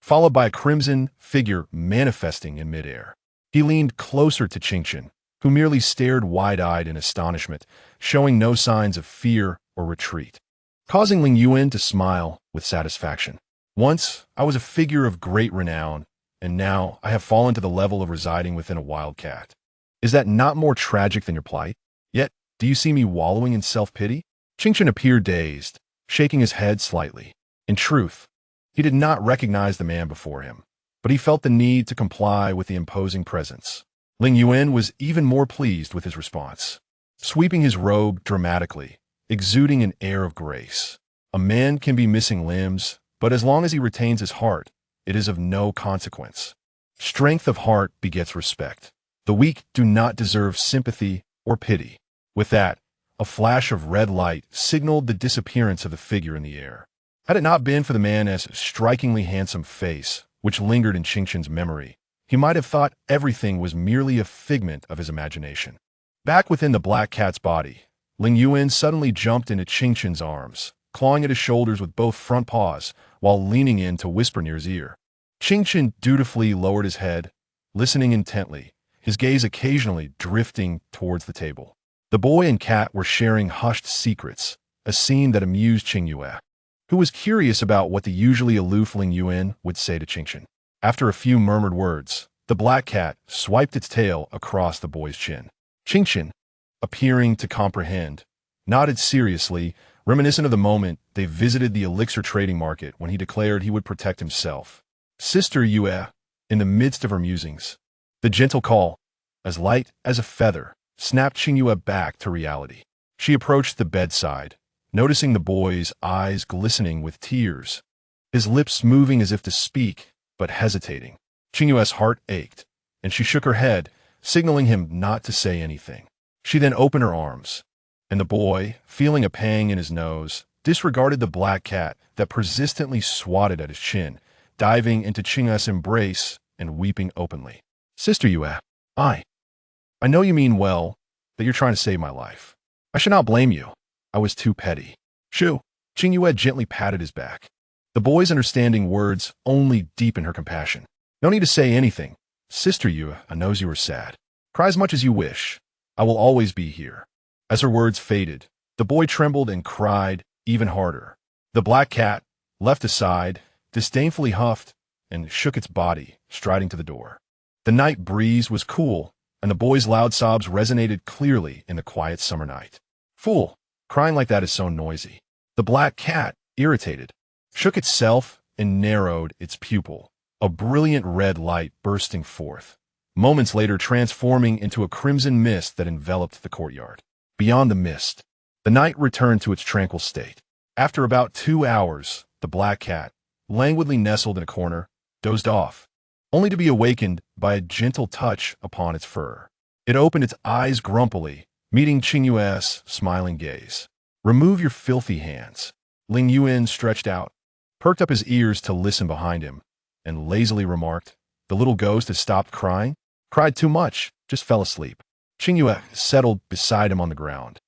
S1: followed by a crimson figure manifesting in midair. He leaned closer to Qingque, who merely stared wide-eyed in astonishment, showing no signs of fear or retreat, causing Lingyuan to smile with satisfaction. "Once, I was a figure of great renown, and now I have fallen to the level of residing within a wild cat. Is that not more tragic than your plight? Yet, do you see me wallowing in self-pity?" Qingque appeared dazed, shaking his head slightly. In truth, he did not recognize the man before him, but he felt the need to comply with the imposing presence. Lingyuan was even more pleased with his response, sweeping his robe dramatically, exuding an air of grace. A man can be missing limbs, but as long as he retains his heart, it is of no consequence. Strength of heart begets respect. The weak do not deserve sympathy or pity. With that, a flash of red light signaled the disappearance of the figure in the air. Had it not been for the man's strikingly handsome face, which lingered in Qingque's memory, he might have thought everything was merely a figment of his imagination. Back within the black cat's body, Lingyuan suddenly jumped into Qingque's arms, clawing at his shoulders with both front paws, while leaning in to whisper near his ear. Qingque dutifully lowered his head, listening intently, his gaze occasionally drifting towards the table. The boy and cat were sharing hushed secrets, a scene that amused Qingyue, who was curious about what the usually aloof Lingyuan would say to Qingque. After a few murmured words, the black cat swiped its tail across the boy's chin. Qingque, appearing to comprehend, nodded seriously, reminiscent of the moment they visited the elixir trading market when he declared he would protect himself. Sister Yue, in the midst of her musings, The gentle call, as light as a feather, snapped Qingyue back to reality. She approached the bedside, noticing the boy's eyes glistening with tears, his lips moving as if to speak, but hesitating. Qingyue's heart ached, and she shook her head, signaling him not to say anything. She then opened her arms, and the boy, feeling a pang in his nose, disregarded the black cat that persistently swatted at his chin, diving into Qingyue's embrace and weeping openly. Sister Yue, I know you mean well, that you're trying to save my life. I should not blame you. I was too petty. Shoo. Qingyue gently patted his back. The boy's understanding words only deepened her compassion. No need to say anything. Sister Yue knows you are sad. Cry as much as you wish. I will always be here. As her words faded, the boy trembled and cried even harder. The black cat, left aside, disdainfully huffed and shook its body, striding to the door. The night breeze was cool, and the boy's loud sobs resonated clearly in the quiet summer night. Fool, crying like that is so noisy. The black cat, irritated, shook itself and narrowed its pupil, a brilliant red light bursting forth, moments later transforming into a crimson mist that enveloped the courtyard. Beyond the mist, the night returned to its tranquil state. After about 2 hours, the black cat, languidly nestled in a corner, dozed off, only to be awakened by a gentle touch upon its fur. It opened its eyes grumpily, meeting Qingyue's smiling gaze. Remove your filthy hands. Lingyuan stretched out, perked up his ears to listen behind him, and lazily remarked, the little ghost has stopped crying? Cried too much, just fell asleep. Qingyue settled beside him on the ground,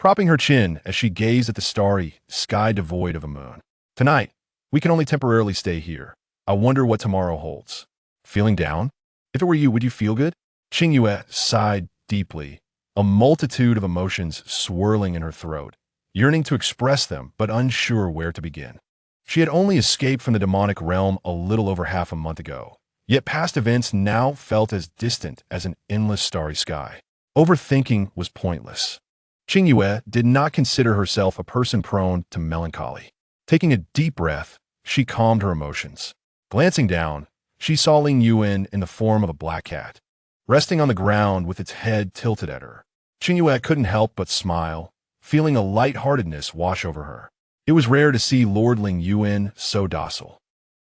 S1: propping her chin as she gazed at the starry sky devoid of a moon. Tonight, we can only temporarily stay here. I wonder what tomorrow holds. Feeling down? If it were you, would you feel good? Qingyue sighed deeply, a multitude of emotions swirling in her throat, yearning to express them but unsure where to begin. She had only escaped from the demonic realm a little over half a month ago, yet past events now felt as distant as an endless starry sky. Overthinking was pointless. Qingyue did not consider herself a person prone to melancholy. Taking a deep breath, she calmed her emotions. Glancing down, she saw Lingyuan in the form of a black cat, resting on the ground with its head tilted at her. Qingyue couldn't help but smile, feeling a lightheartedness wash over her. It was rare to see Lord Lingyuan so docile.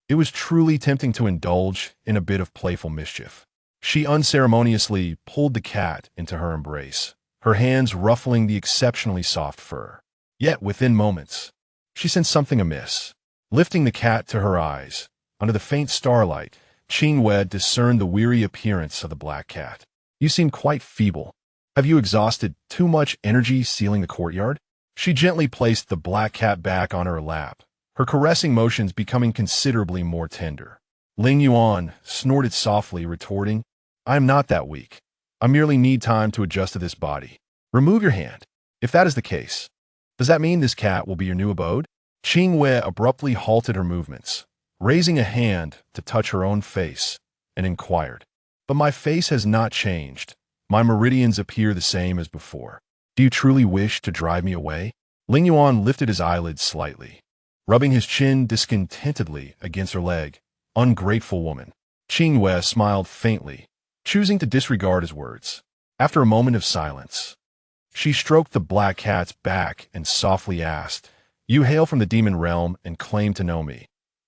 S1: It was truly tempting to indulge in a bit of playful mischief. She unceremoniously pulled the cat into her embrace, her hands ruffling the exceptionally soft fur. Yet within moments, she sensed something amiss. Lifting the cat to her eyes, under the faint starlight, Qingyue discerned the weary appearance of the black cat. You seem quite feeble. Have you exhausted too much energy sealing the courtyard? She gently placed the black cat back on her lap, her caressing motions becoming considerably more tender. Lingyuan snorted softly, retorting, I am not that weak. I merely need time to adjust to this body. Remove your hand. If that is the case, does that mean this cat will be your new abode? Qingyue abruptly halted her movements, raising a hand to touch her own face, and inquired, But my face has not changed. My meridians appear the same as before. Do you truly wish to drive me away? Lingyuan lifted his eyelids slightly, rubbing his chin discontentedly against her leg. Ungrateful woman. Qingyue smiled faintly, choosing to disregard his words. After a moment of silence, she stroked the black cat's back and softly asked, You hail from the demon realm and claim to know me.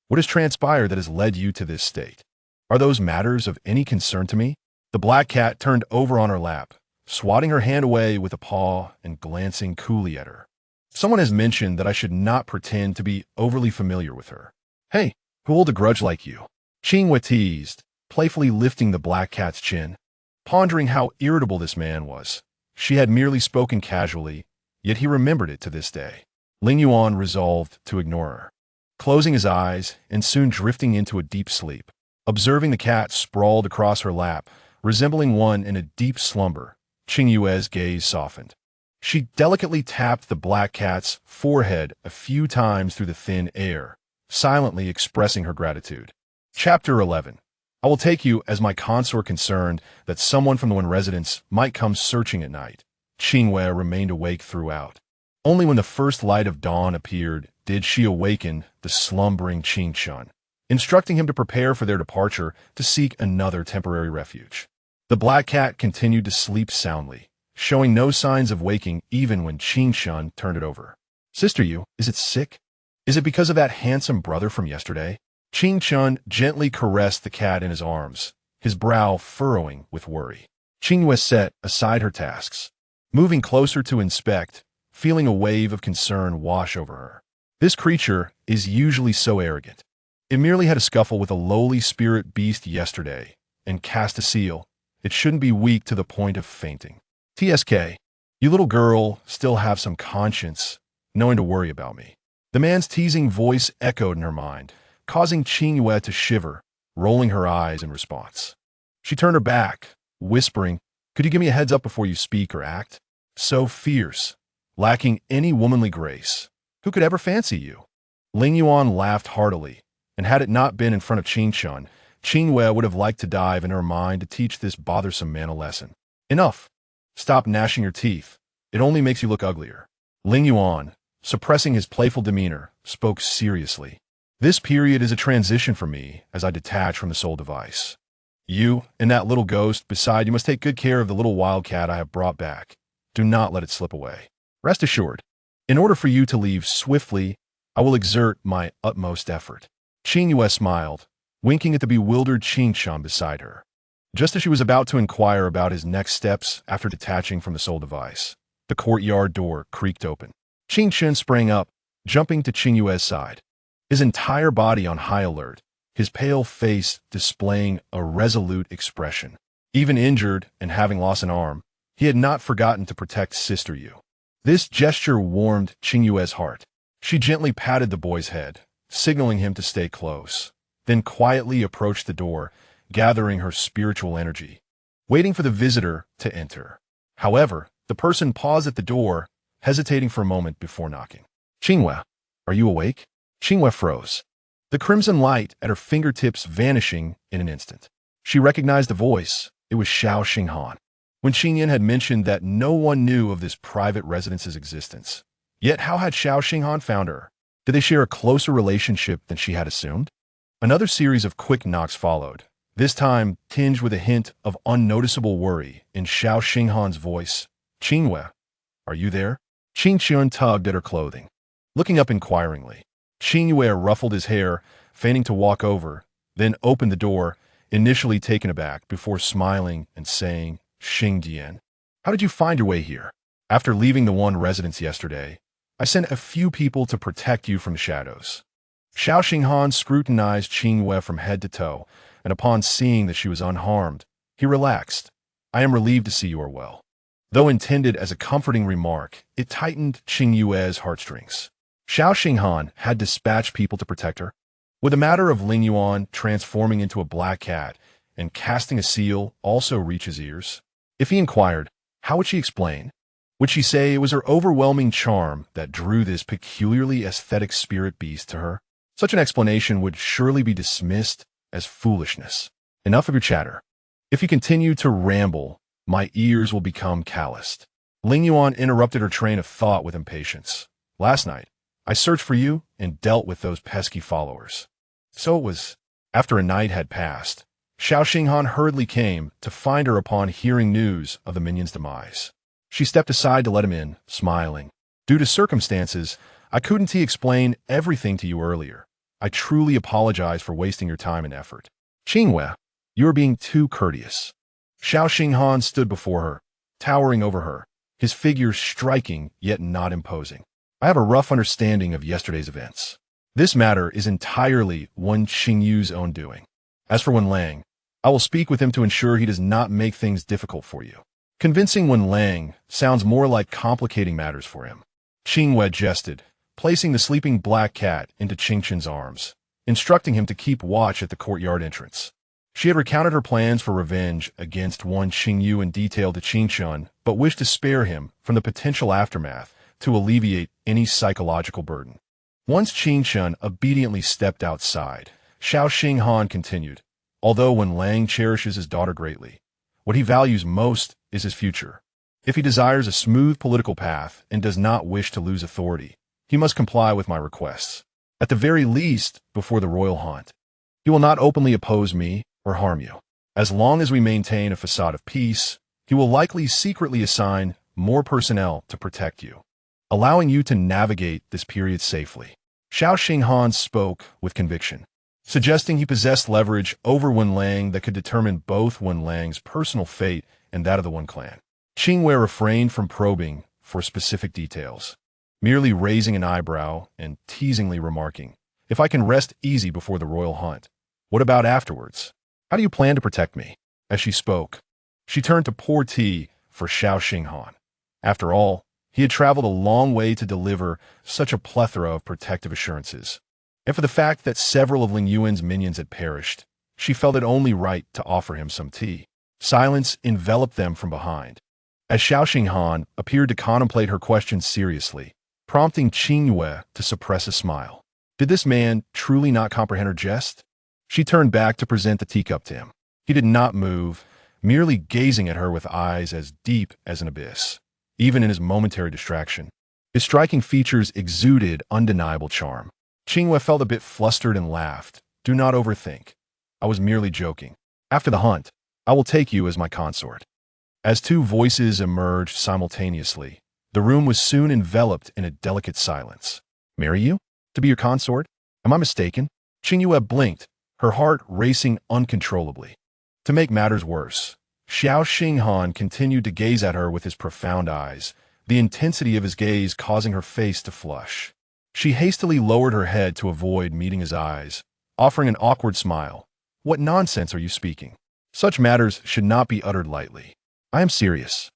S1: What has transpired that has led you to this state? Are those matters of any concern to me? The black cat turned over on her lap, swatting her hand away with a paw and glancing coolly at her. Someone has mentioned that I should not pretend to be overly familiar with her. Hey, who hold a grudge like you? Qingyue teased, playfully lifting the black cat's chin. Pondering how irritable this man was, she had merely spoken casually, yet he remembered it to this day. Lingyuan resolved to ignore her, closing his eyes and soon drifting into a deep sleep. Observing the cat sprawled across her lap, resembling one in a deep slumber, Qingyue's gaze softened. She delicately tapped the black cat's forehead a few times through the thin air, silently expressing her gratitude. Chapter 11. I will take you as my consort concerned that someone from the Wen residence might come searching at night. Qingyue remained awake throughout. Only when the first light of dawn appeared did she awaken the slumbering Qingchun, instructing him to prepare for their departure to seek another temporary refuge. The black cat continued to sleep soundly, showing no signs of waking even when Qingyue turned it over. Sister Yu, is it sick? Is it because of that handsome brother from yesterday? Qingyue gently caressed the cat in his arms, his brow furrowing with worry. Qingyue set aside her tasks, moving closer to inspect, feeling a wave of concern wash over her. This creature is usually so arrogant. It merely had a scuffle with a lowly spirit beast yesterday, and cast a seal. It shouldn't be weak to the point of fainting. TSK, you little girl still have some conscience, knowing to worry about me. The man's teasing voice echoed in her mind, causing Qingyue to shiver, rolling her eyes in response. She turned her back, whispering, "Could you give me a heads up before you speak or act? So fierce, lacking any womanly grace. Who could ever fancy you?" Lingyuan laughed heartily, and had it not been in front of Qingyue, Qingyue would have liked to dive into her mind to teach this bothersome man a lesson. "Enough. Stop gnashing your teeth. It only makes you look uglier." Lingyuan, suppressing his playful demeanor, spoke seriously. "This period is a transition for me as I detach from the soul device. You and that little ghost beside you must take good care of the little wildcat I have brought back. Do not let it slip away. Rest assured, in order for you to leave swiftly, I will exert my utmost effort." Qingyue smiled, winking at the bewildered Qingyue beside her. Just as she was about to inquire about his next steps after detaching from the soul device, the courtyard door creaked open. Qingyue sprang up, jumping to Qingyue's side, his entire body on high alert, his pale face displaying a resolute expression. Even injured and having lost an arm, he had not forgotten to protect Sister Yu. This gesture warmed Qingyue's heart. She gently patted the boy's head, signaling him to stay close, then quietly approached the door, gathering her spiritual energy, waiting for the visitor to enter. However, the person paused at the door, hesitating for a moment before knocking. "Qingyue, are you awake?" Qingyue froze, the crimson light at her fingertips vanishing in an instant. She recognized the voice. It was Xiao Xinghan. When Qingyue had mentioned that no one knew of this private residence's existence. Yet how had Xiao Xinghan found her? Did they share a closer relationship than she had assumed? Another series of quick knocks followed, this time tinged with a hint of unnoticeable worry in Xiao Xinghan's voice. "Qingyue, are you there?" Qingyue tugged at her clothing, looking up inquiringly. Qingyue ruffled his hair, feigning to walk over, then opened the door, initially taken aback before smiling and saying, "Xingdian, how did you find your way here? After leaving the one residence yesterday, I sent a few people to protect you from the shadows." Xiao Xinghan scrutinized Qingyue from head to toe, and upon seeing that she was unharmed, he relaxed. "I am relieved to see you are well." Though intended as a comforting remark, it tightened Qingyue's heartstrings. Xiao Xinghan had dispatched people to protect her. Would the matter of Lingyuan transforming into a black cat and casting a seal also reach his ears? If he inquired, how would she explain? Would she say it was her overwhelming charm that drew this peculiarly aesthetic spirit beast to her? Such an explanation would surely be dismissed as foolishness. "Enough of your chatter. If you continue to ramble, my ears will become calloused." Lingyuan interrupted her train of thought with impatience. "Last night, I searched for you and dealt with those pesky followers." So it was. After a night had passed, Xiao Xinghan hurriedly came to find her upon hearing news of the minion's demise. She stepped aside to let him in, smiling. "Due to circumstances, I couldn't explain everything to you earlier. I truly apologize for wasting your time and effort." "Qingyue, you are being too courteous." Xiao Xinghan stood before her, towering over her, his figure striking yet not imposing. "I have a rough understanding of yesterday's events. This matter is entirely Wen Qingyue's own doing. As for Wen Lang, I will speak with him to ensure he does not make things difficult for you." Convincing Wen Lang sounds more like complicating matters for him. Qingyue jested, placing the sleeping black cat into Qingyue's arms, instructing him to keep watch at the courtyard entrance. She had recounted her plans for revenge against Wen Qingyue in detail to Qingyue, but wished to spare him from the potential aftermath to alleviate any psychological burden. Once Qingyue obediently stepped outside, Xiao Xinghan continued, "Although Wen Lang cherishes his daughter greatly, what he values most is his future. If he desires a smooth political path and does not wish to lose authority, he must comply with my requests, at the very least before the royal haunt. He will not openly oppose me or harm you. As long as we maintain a facade of peace, he will likely secretly assign more personnel to protect you, allowing you to navigate this period safely. Xiao Xinghan spoke with conviction, suggesting he possessed leverage over Wen Lang that could determine both Wen Lang's personal fate and that of the Wen clan. Qingyue refrained from probing for specific details, merely raising an eyebrow and teasingly remarking, "If I can rest easy before the royal hunt, what about afterwards? How do you plan to protect me?" As she spoke, she turned to pour tea for Xiao Xinghan. After all, he had traveled a long way to deliver such a plethora of protective assurances. And for the fact that several of Lingyuan's minions had perished, she felt it only right to offer him some tea. Silence enveloped them from behind, as Xiao Xinghan appeared to contemplate her question seriously, prompting Qingyue to suppress a smile. Did this man truly not comprehend her jest? She turned back to present the teacup to him. He did not move, merely gazing at her with eyes as deep as an abyss. Even in his momentary distraction, his striking features exuded undeniable charm. Qingyue felt a bit flustered and laughed. "Do not overthink. I was merely joking. After the hunt, I will take you as my consort." As two voices emerged simultaneously, the room was soon enveloped in a delicate silence. "Marry you? To be your consort? Am I mistaken?" Qingyue blinked, her heart racing uncontrollably. To make matters worse, Xiao Xinghan continued to gaze at her with his profound eyes, the intensity of his gaze causing her face to flush. She hastily lowered her head to avoid meeting his eyes, offering an awkward smile. "What nonsense are you speaking? Such matters should not be uttered lightly. I am serious."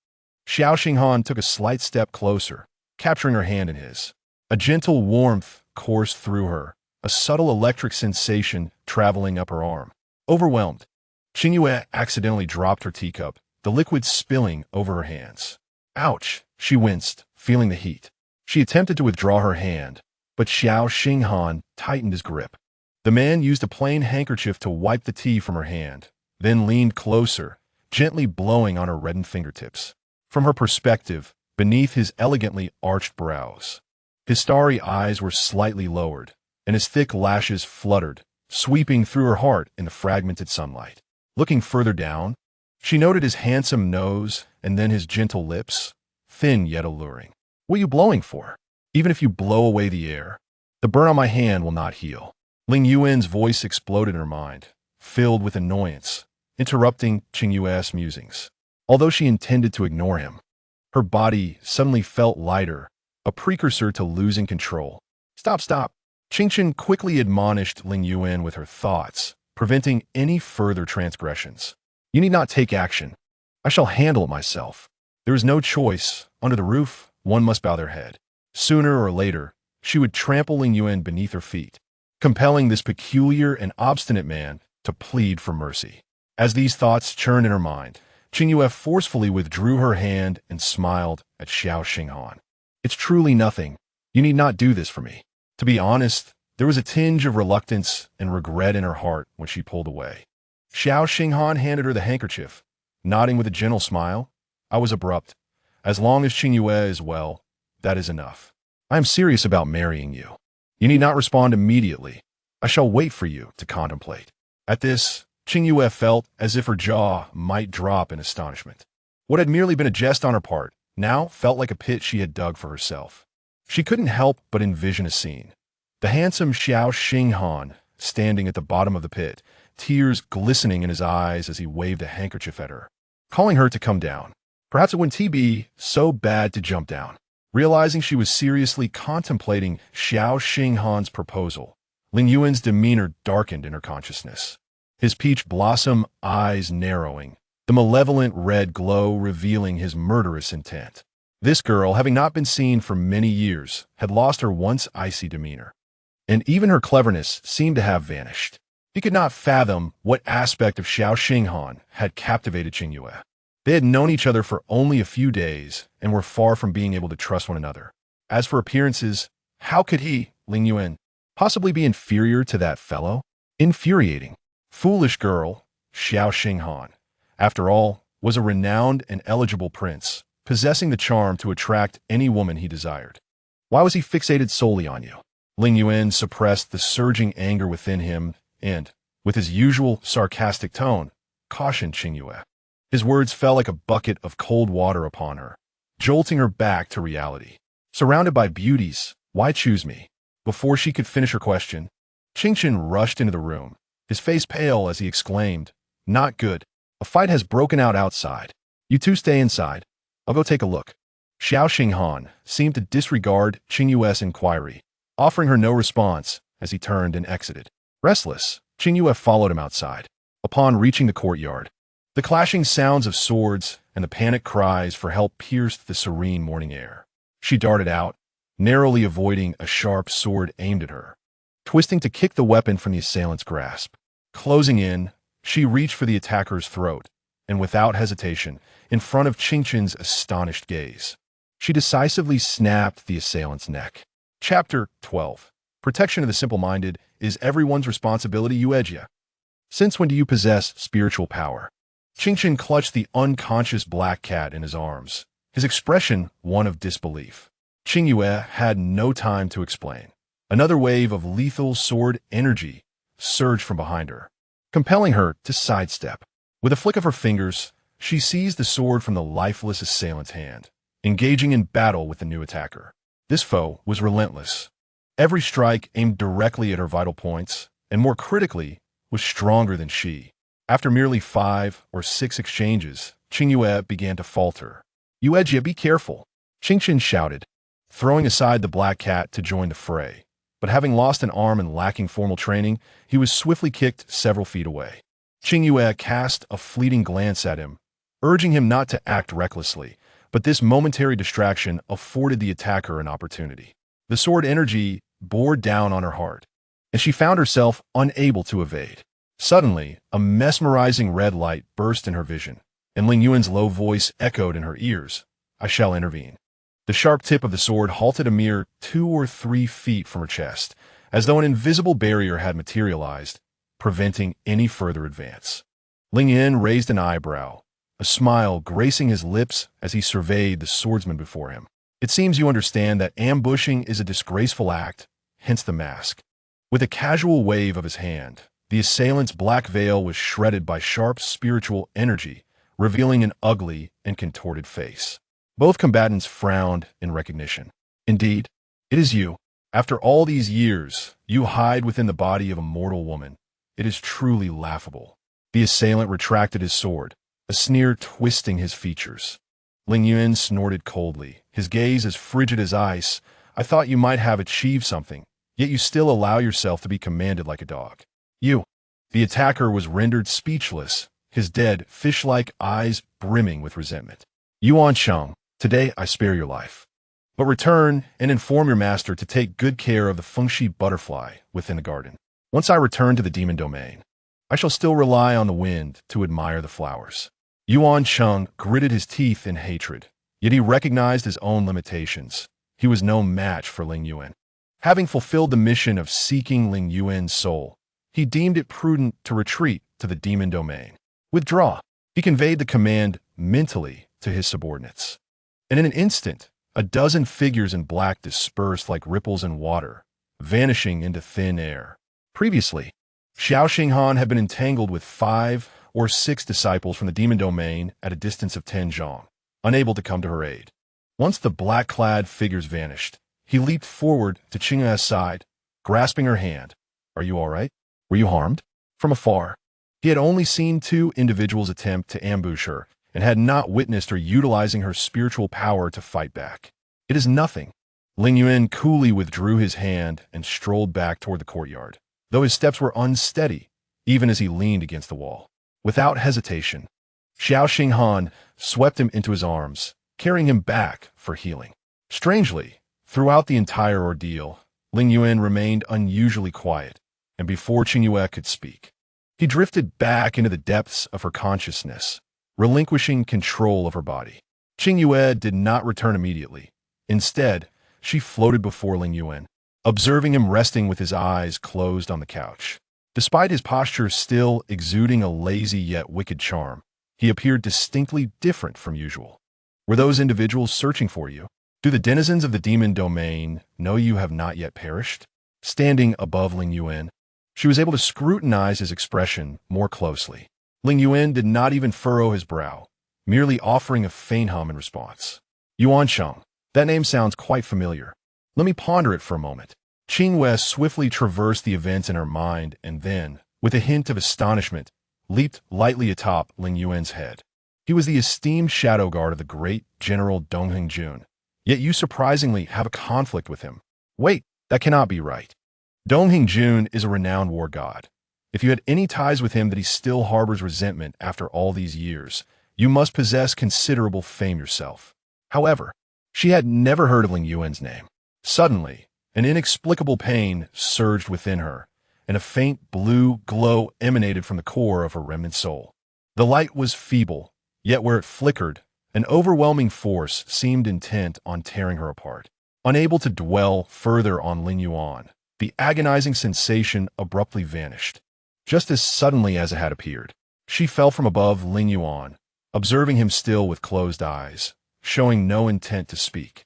S1: Xiao Xinghan took a slight step closer, capturing her hand in his. A gentle warmth coursed through her, a subtle electric sensation traveling up her arm. Overwhelmed, Qingyue accidentally dropped her teacup, the liquid spilling over her hands. "Ouch!" She winced, feeling the heat. She attempted to withdraw her hand, but Xiao Xinghan tightened his grip. The man used a plain handkerchief to wipe the tea from her hand, then leaned closer, gently blowing on her reddened fingertips. From her perspective, beneath his elegantly arched brows, his starry eyes were slightly lowered, and his thick lashes fluttered, sweeping through her heart in the fragmented sunlight. Looking further down, she noted his handsome nose and then his gentle lips, thin yet alluring. "What are you blowing for? Even if you blow away the air, the burn on my hand will not heal." Lingyuan's voice exploded in her mind, filled with annoyance, interrupting Qingyue's musings. Although she intended to ignore him, her body suddenly felt lighter, a precursor to losing control. "Stop, stop!" Qingchen quickly admonished Lingyuan with her thoughts, preventing any further transgressions. "You need not take action. I shall handle it myself. There is no choice. Under the roof, one must bow their head." Sooner or later, she would trample Lingyuan beneath her feet, compelling this peculiar and obstinate man to plead for mercy. As these thoughts churned in her mind, Qingyue forcefully withdrew her hand and smiled at Xiao Xinghan. "It's truly nothing. You need not do this for me." To be honest, there was a tinge of reluctance and regret in her heart when she pulled away. Xiao Xinghan handed her the handkerchief, nodding with a gentle smile. "I was abrupt. As long as Qingyue is well, that is enough. I am serious about marrying you. You need not respond immediately. I shall wait for you to contemplate." At this, Qingyue felt as if her jaw might drop in astonishment. What had merely been a jest on her part now felt like a pit she had dug for herself. She couldn't help but envision a scene. The handsome Xiao Xinghan standing at the bottom of the pit, tears glistening in his eyes as he waved a handkerchief at her, calling her to come down. Perhaps it wouldn't be so bad to jump down. Realizing she was seriously contemplating Xiao Xinghan's proposal, Lingyuan's demeanor darkened in her consciousness, his peach blossom eyes narrowing, the malevolent red glow revealing his murderous intent. This girl, having not been seen for many years, had lost her once icy demeanor, and even her cleverness seemed to have vanished. He could not fathom what aspect of Xiao Xinghan had captivated Qingyue. They had known each other for only a few days and were far from being able to trust one another. As for appearances, how could he, Lingyuan, possibly be inferior to that fellow? Infuriating. Foolish girl, Xiao Xinghan, after all, was a renowned and eligible prince, possessing the charm to attract any woman he desired. Why was he fixated solely on you? Lingyuan suppressed the surging anger within him and, with his usual sarcastic tone, cautioned Qingyue. His words fell like a bucket of cold water upon her, jolting her back to reality. Surrounded by beauties, why choose me? Before she could finish her question, Qingchen rushed into the room, his face pale as he exclaimed, "Not good. A fight has broken out outside. You two stay inside. I'll go take a look." Xiao Xinghan seemed to disregard Qingyue's inquiry, offering her no response as he turned and exited. Restless, Qingyue followed him outside. Upon reaching the courtyard, the clashing sounds of swords and the panic cries for help pierced the serene morning air. She darted out, narrowly avoiding a sharp sword aimed at her, twisting to kick the weapon from the assailant's grasp. Closing in, she reached for the attacker's throat, and without hesitation, in front of Qingchen's astonished gaze, she decisively snapped the assailant's neck. Chapter 12. Protection of the Simple-Minded is everyone's responsibility, Uejia. Since when do you possess spiritual power? Qingchen clutched the unconscious black cat in his arms, his expression one of disbelief. Qingyue had no time to explain. Another wave of lethal sword energy surged from behind her, compelling her to sidestep. With a flick of her fingers, she seized the sword from the lifeless assailant's hand, engaging in battle with the new attacker. This foe was relentless. Every strike aimed directly at her vital points, and more critically, was stronger than she. After merely 5 or 6 exchanges, Qingyue began to falter. "Uejia, be careful," Qingchen shouted, throwing aside the black cat to join the fray. But having lost an arm and lacking formal training, he was swiftly kicked several feet away. Qingyue cast a fleeting glance at him, urging him not to act recklessly, but this momentary distraction afforded the attacker an opportunity. The sword energy bore down on her heart, and she found herself unable to evade. Suddenly, a mesmerizing red light burst in her vision, and Lingyuan's low voice echoed in her ears, "I shall intervene." The sharp tip of the sword halted a mere 2 or 3 feet from her chest, as though an invisible barrier had materialized, preventing any further advance. Lingyuan raised an eyebrow, a smile gracing his lips as he surveyed the swordsman before him. "It seems you understand that ambushing is a disgraceful act, hence the mask." With a casual wave of his hand, the assailant's black veil was shredded by sharp spiritual energy, revealing an ugly and contorted face. Both combatants frowned in recognition. "Indeed, it is you. After all these years, you hide within the body of a mortal woman. It is truly laughable." The assailant retracted his sword, a sneer twisting his features. Lingyuan snorted coldly, his gaze as frigid as ice. "I thought you might have achieved something, yet you still allow yourself to be commanded like a dog. You." The attacker was rendered speechless, his dead, fish-like eyes brimming with resentment. "Yuan Cheng, today I spare your life. But return and inform your master to take good care of the fengshi butterfly within the garden. Once I return to the demon domain, I shall still rely on the wind to admire the flowers." Yuan Cheng gritted his teeth in hatred, yet he recognized his own limitations. He was no match for Lingyuan. Having fulfilled the mission of seeking Lingyuan's soul, he deemed it prudent to retreat to the demon domain. "Withdraw." He conveyed the command mentally to his subordinates. And in an instant, a dozen figures in black dispersed like ripples in water, vanishing into thin air. Previously, Xiao Xinghan had been entangled with 5 or 6 disciples from the demon domain at a distance of 10 zhang, unable to come to her aid. Once the black-clad figures vanished, he leaped forward to Qingyue's side, grasping her hand. "Are you all right? Were you harmed?" From afar, he had only seen 2 individuals attempt to ambush her and had not witnessed her utilizing her spiritual power to fight back. "It is nothing." Lingyuan coolly withdrew his hand and strolled back toward the courtyard, though his steps were unsteady, even as he leaned against the wall. Without hesitation, Xiao Xinghan swept him into his arms, carrying him back for healing. Strangely, throughout the entire ordeal, Lingyuan remained unusually quiet, and before Qingyue could speak, he drifted back into the depths of her consciousness, relinquishing control of her body. Qingyue did not return immediately. Instead, she floated before Lingyuan, observing him resting with his eyes closed on the couch. Despite his posture still exuding a lazy yet wicked charm, he appeared distinctly different from usual. "Were those individuals searching for you? Do the denizens of the demon domain know you have not yet perished?" Standing above Lingyuan, she was able to scrutinize his expression more closely. Lingyuan did not even furrow his brow, merely offering a faint hum in response. Yuansheng. That name sounds quite familiar. Let me ponder it for a moment. Qingyue swiftly traversed the events in her mind and then, with a hint of astonishment, leaped lightly atop Lingyuan's head. He was the esteemed shadow guard of the great General Dongheng, yet you surprisingly have a conflict with him. Wait, that cannot be right. Dongheng is a renowned war god. If you had any ties with him that he still harbors resentment after all these years, you must possess considerable fame yourself. However, she had never heard of Lingyuan's name. Suddenly, an inexplicable pain surged within her, and a faint blue glow emanated from the core of her remnant soul. The light was feeble, yet where it flickered, an overwhelming force seemed intent on tearing her apart. Unable to dwell further on Lingyuan, the agonizing sensation abruptly vanished. Just as suddenly as it had appeared, she fell from above Lingyuan, observing him still with closed eyes, showing no intent to speak.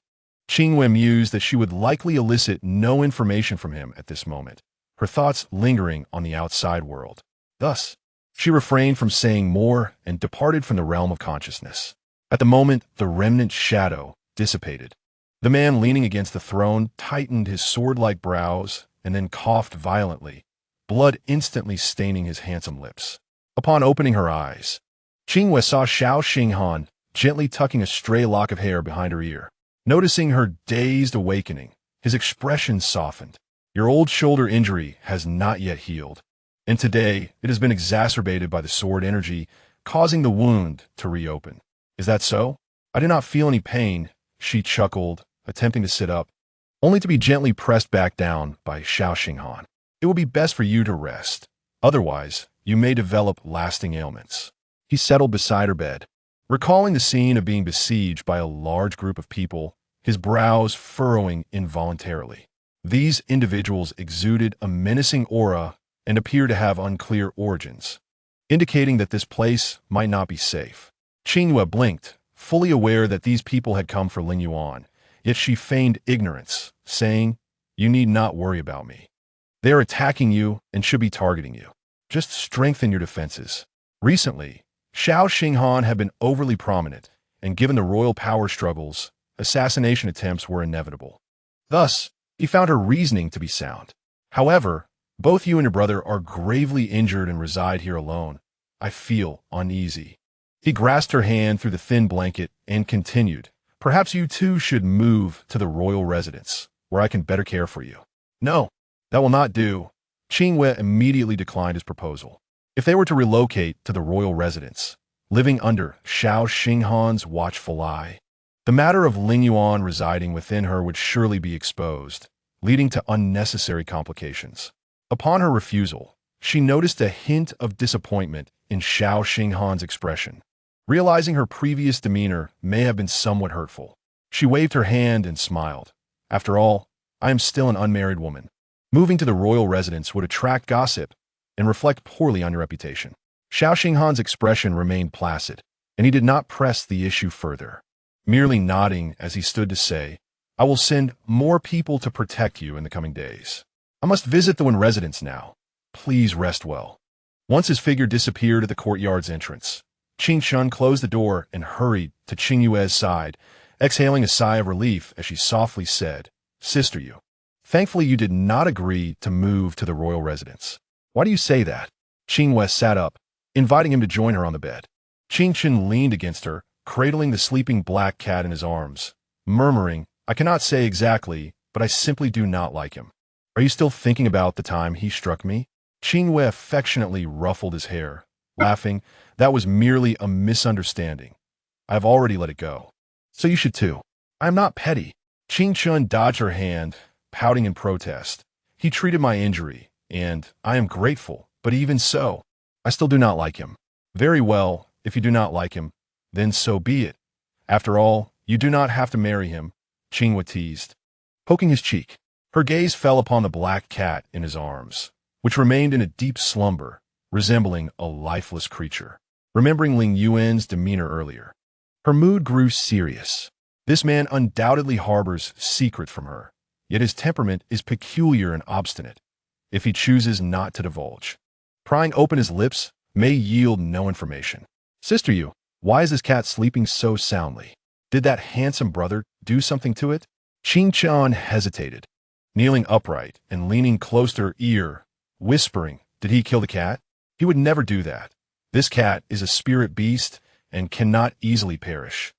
S1: Qingyue mused that she would likely elicit no information from him at this moment, her thoughts lingering on the outside world. Thus, she refrained from saying more and departed from the realm of consciousness. At the moment, the remnant shadow dissipated. The man leaning against the throne tightened his sword-like brows and then coughed violently, blood instantly staining his handsome lips. Upon opening her eyes, Qingyue saw Xiao Xinghan gently tucking a stray lock of hair behind her ear. Noticing her dazed awakening, his expression softened. Your old shoulder injury has not yet healed, and today it has been exacerbated by the sword energy, causing the wound to reopen. Is that so? I do not feel any pain, she chuckled, attempting to sit up, only to be gently pressed back down by Xiao Xinghan. It will be best for you to rest. Otherwise, you may develop lasting ailments. He settled beside her bed. Recalling the scene of being besieged by a large group of people, his brows furrowing involuntarily. These individuals exuded a menacing aura and appeared to have unclear origins, indicating that this place might not be safe. Qingyue blinked, fully aware that these people had come for Lingyuan, yet she feigned ignorance, saying, "You need not worry about me. They are attacking you and should be targeting you. Just strengthen your defenses." Recently, Xiao Xinghan had been overly prominent, and given the royal power struggles, assassination attempts were inevitable. Thus, he found her reasoning to be sound. However, both you and your brother are gravely injured and reside here alone. I feel uneasy. He grasped her hand through the thin blanket and continued, "Perhaps you too should move to the royal residence, where I can better care for you." "No, that will not do." Qingyue immediately declined his proposal. If they were to relocate to the royal residence, living under Xiao Xinghan's watchful eye, the matter of Lingyuan residing within her would surely be exposed, leading to unnecessary complications. Upon her refusal, she noticed a hint of disappointment in Xiao Xinghan's expression. Realizing her previous demeanor may have been somewhat hurtful, she waved her hand and smiled. "After all, I am still an unmarried woman. Moving to the royal residence would attract gossip and reflect poorly on your reputation." Xiao Xinghan's expression remained placid, and he did not press the issue further, merely nodding as he stood to say, "I will send more people to protect you in the coming days. I must visit the Wen residence now. Please rest well." Once his figure disappeared at the courtyard's entrance, Qingshun closed the door and hurried to Qingyue's side, exhaling a sigh of relief as she softly said, "Sister Yu, thankfully you did not agree to move to the royal residence." "Why do you say that?" Qingyue sat up, inviting him to join her on the bed. Qingshun leaned against her, cradling the sleeping black cat in his arms, murmuring, "I cannot say exactly, but I simply do not like him." "Are you still thinking about the time he struck me?" Qingyue affectionately ruffled his hair, laughing, "That was merely a misunderstanding. I have already let it go. So you should too. I am not petty." Qingshun dodged her hand, pouting in protest. "He treated my injury, and I am grateful, but even so, I still do not like him." "Very well, if you do not like him, then so be it. After all, you do not have to marry him," Qingyue teased, poking his cheek. Her gaze fell upon the black cat in his arms, which remained in a deep slumber, resembling a lifeless creature. Remembering Lingyuan's demeanor earlier, her mood grew serious. This man undoubtedly harbors secret from her, yet his temperament is peculiar and obstinate, if he chooses not to divulge. Prying open his lips, may yield no information. Sister Yu, why is this cat sleeping so soundly? Did that handsome brother do something to it? Qingyue hesitated, kneeling upright and leaning close to her ear, whispering, did he kill the cat? He would never do that. This cat is a spirit beast and cannot easily perish.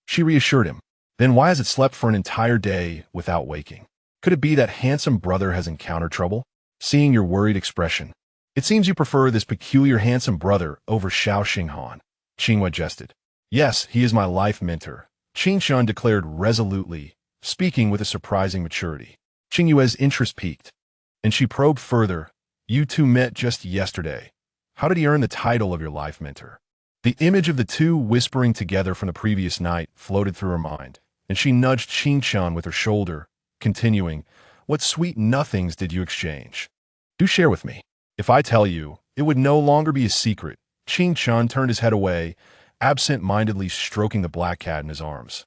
S1: She reassured him. Then why has it slept for an entire day without waking? Could it be that handsome brother has encountered trouble? Seeing your worried expression, it seems you prefer this peculiar handsome brother over Xiao Xinghan. Qingyue jested. Yes, he is my life mentor, Qingyue declared resolutely, speaking with a surprising maturity. Qingyue's interest piqued, and she probed further. You two met just yesterday. How did he earn the title of your life mentor? The image of the two whispering together from the previous night floated through her mind, and she nudged Qingyue with her shoulder, continuing, what sweet nothings did you exchange? Do share with me. If I tell you, it would no longer be a secret. Qingyue turned his head away, absent-mindedly stroking the black cat in his arms,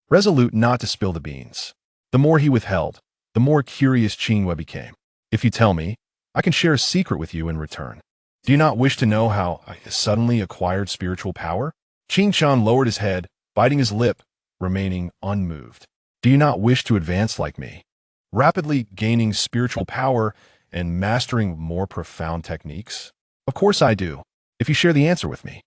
S1: resolute not to spill the beans. The more he withheld, the more curious Qingyue became. If you tell me, I can share a secret with you in return. Do you not wish to know how I suddenly acquired spiritual power? Qingyue lowered his head, biting his lip, remaining unmoved. Do you not wish to advance like me, rapidly gaining spiritual power and mastering more profound techniques? Of course I do. If you share the answer with me,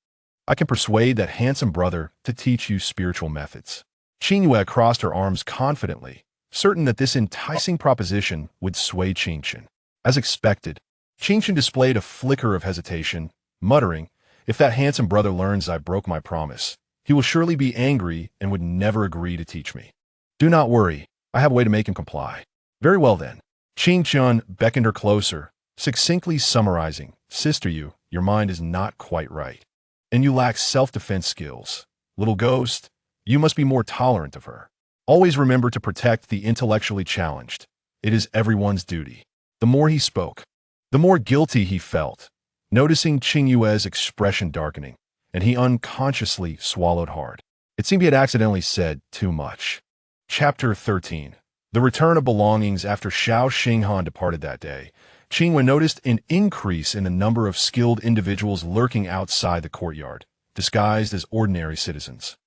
S1: I can persuade that handsome brother to teach you spiritual methods. Qingyue crossed her arms confidently, certain that this enticing proposition would sway Qingyue. As expected, Qingyue displayed a flicker of hesitation, muttering, if that handsome brother learns I broke my promise, he will surely be angry and would never agree to teach me. Do not worry, I have a way to make him comply. Very well then. Qingyue beckoned her closer, succinctly summarizing, Sister Yu, your mind is not quite right, and you lack self-defense skills. Little ghost, you must be more tolerant of her. Always remember to protect the intellectually challenged. It is everyone's duty. The more he spoke, the more guilty he felt, noticing Qingyue's expression darkening, and he unconsciously swallowed hard. It seemed he had accidentally said too much. Chapter 13. The return of belongings. After Xiao Xinghan departed that day, Qingyue noticed an increase in the number of skilled individuals lurking outside the courtyard, disguised as ordinary citizens.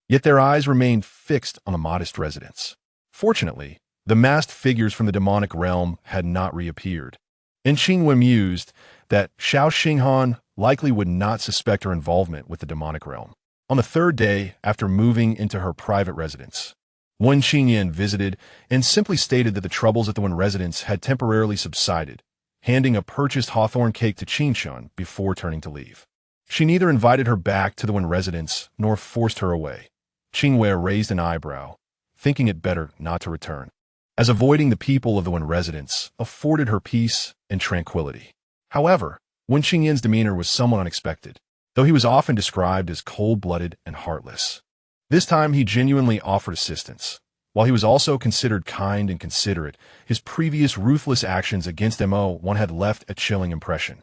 S1: Yet their eyes remained fixed on the modest residence. Fortunately, the masked figures from the demonic realm had not reappeared, and Qingyue mused that Xiao Xinghan likely would not suspect her involvement with the demonic realm. On the third day after moving into her private residence, Wen Qingyue visited and simply stated that the troubles at the Wen residence had temporarily subsided, handing a purchased hawthorn cake to Qingyue before turning to leave. She neither invited her back to the Wen residence nor forced her away. Qingyue raised an eyebrow, thinking it better not to return, as avoiding the people of the Wen residence afforded her peace and tranquility. However, Wen Qingyue's demeanor was somewhat unexpected, though he was often described as cold-blooded and heartless. This time he genuinely offered assistance. While he was also considered kind and considerate, his previous ruthless actions against Mo1 had left a chilling impression.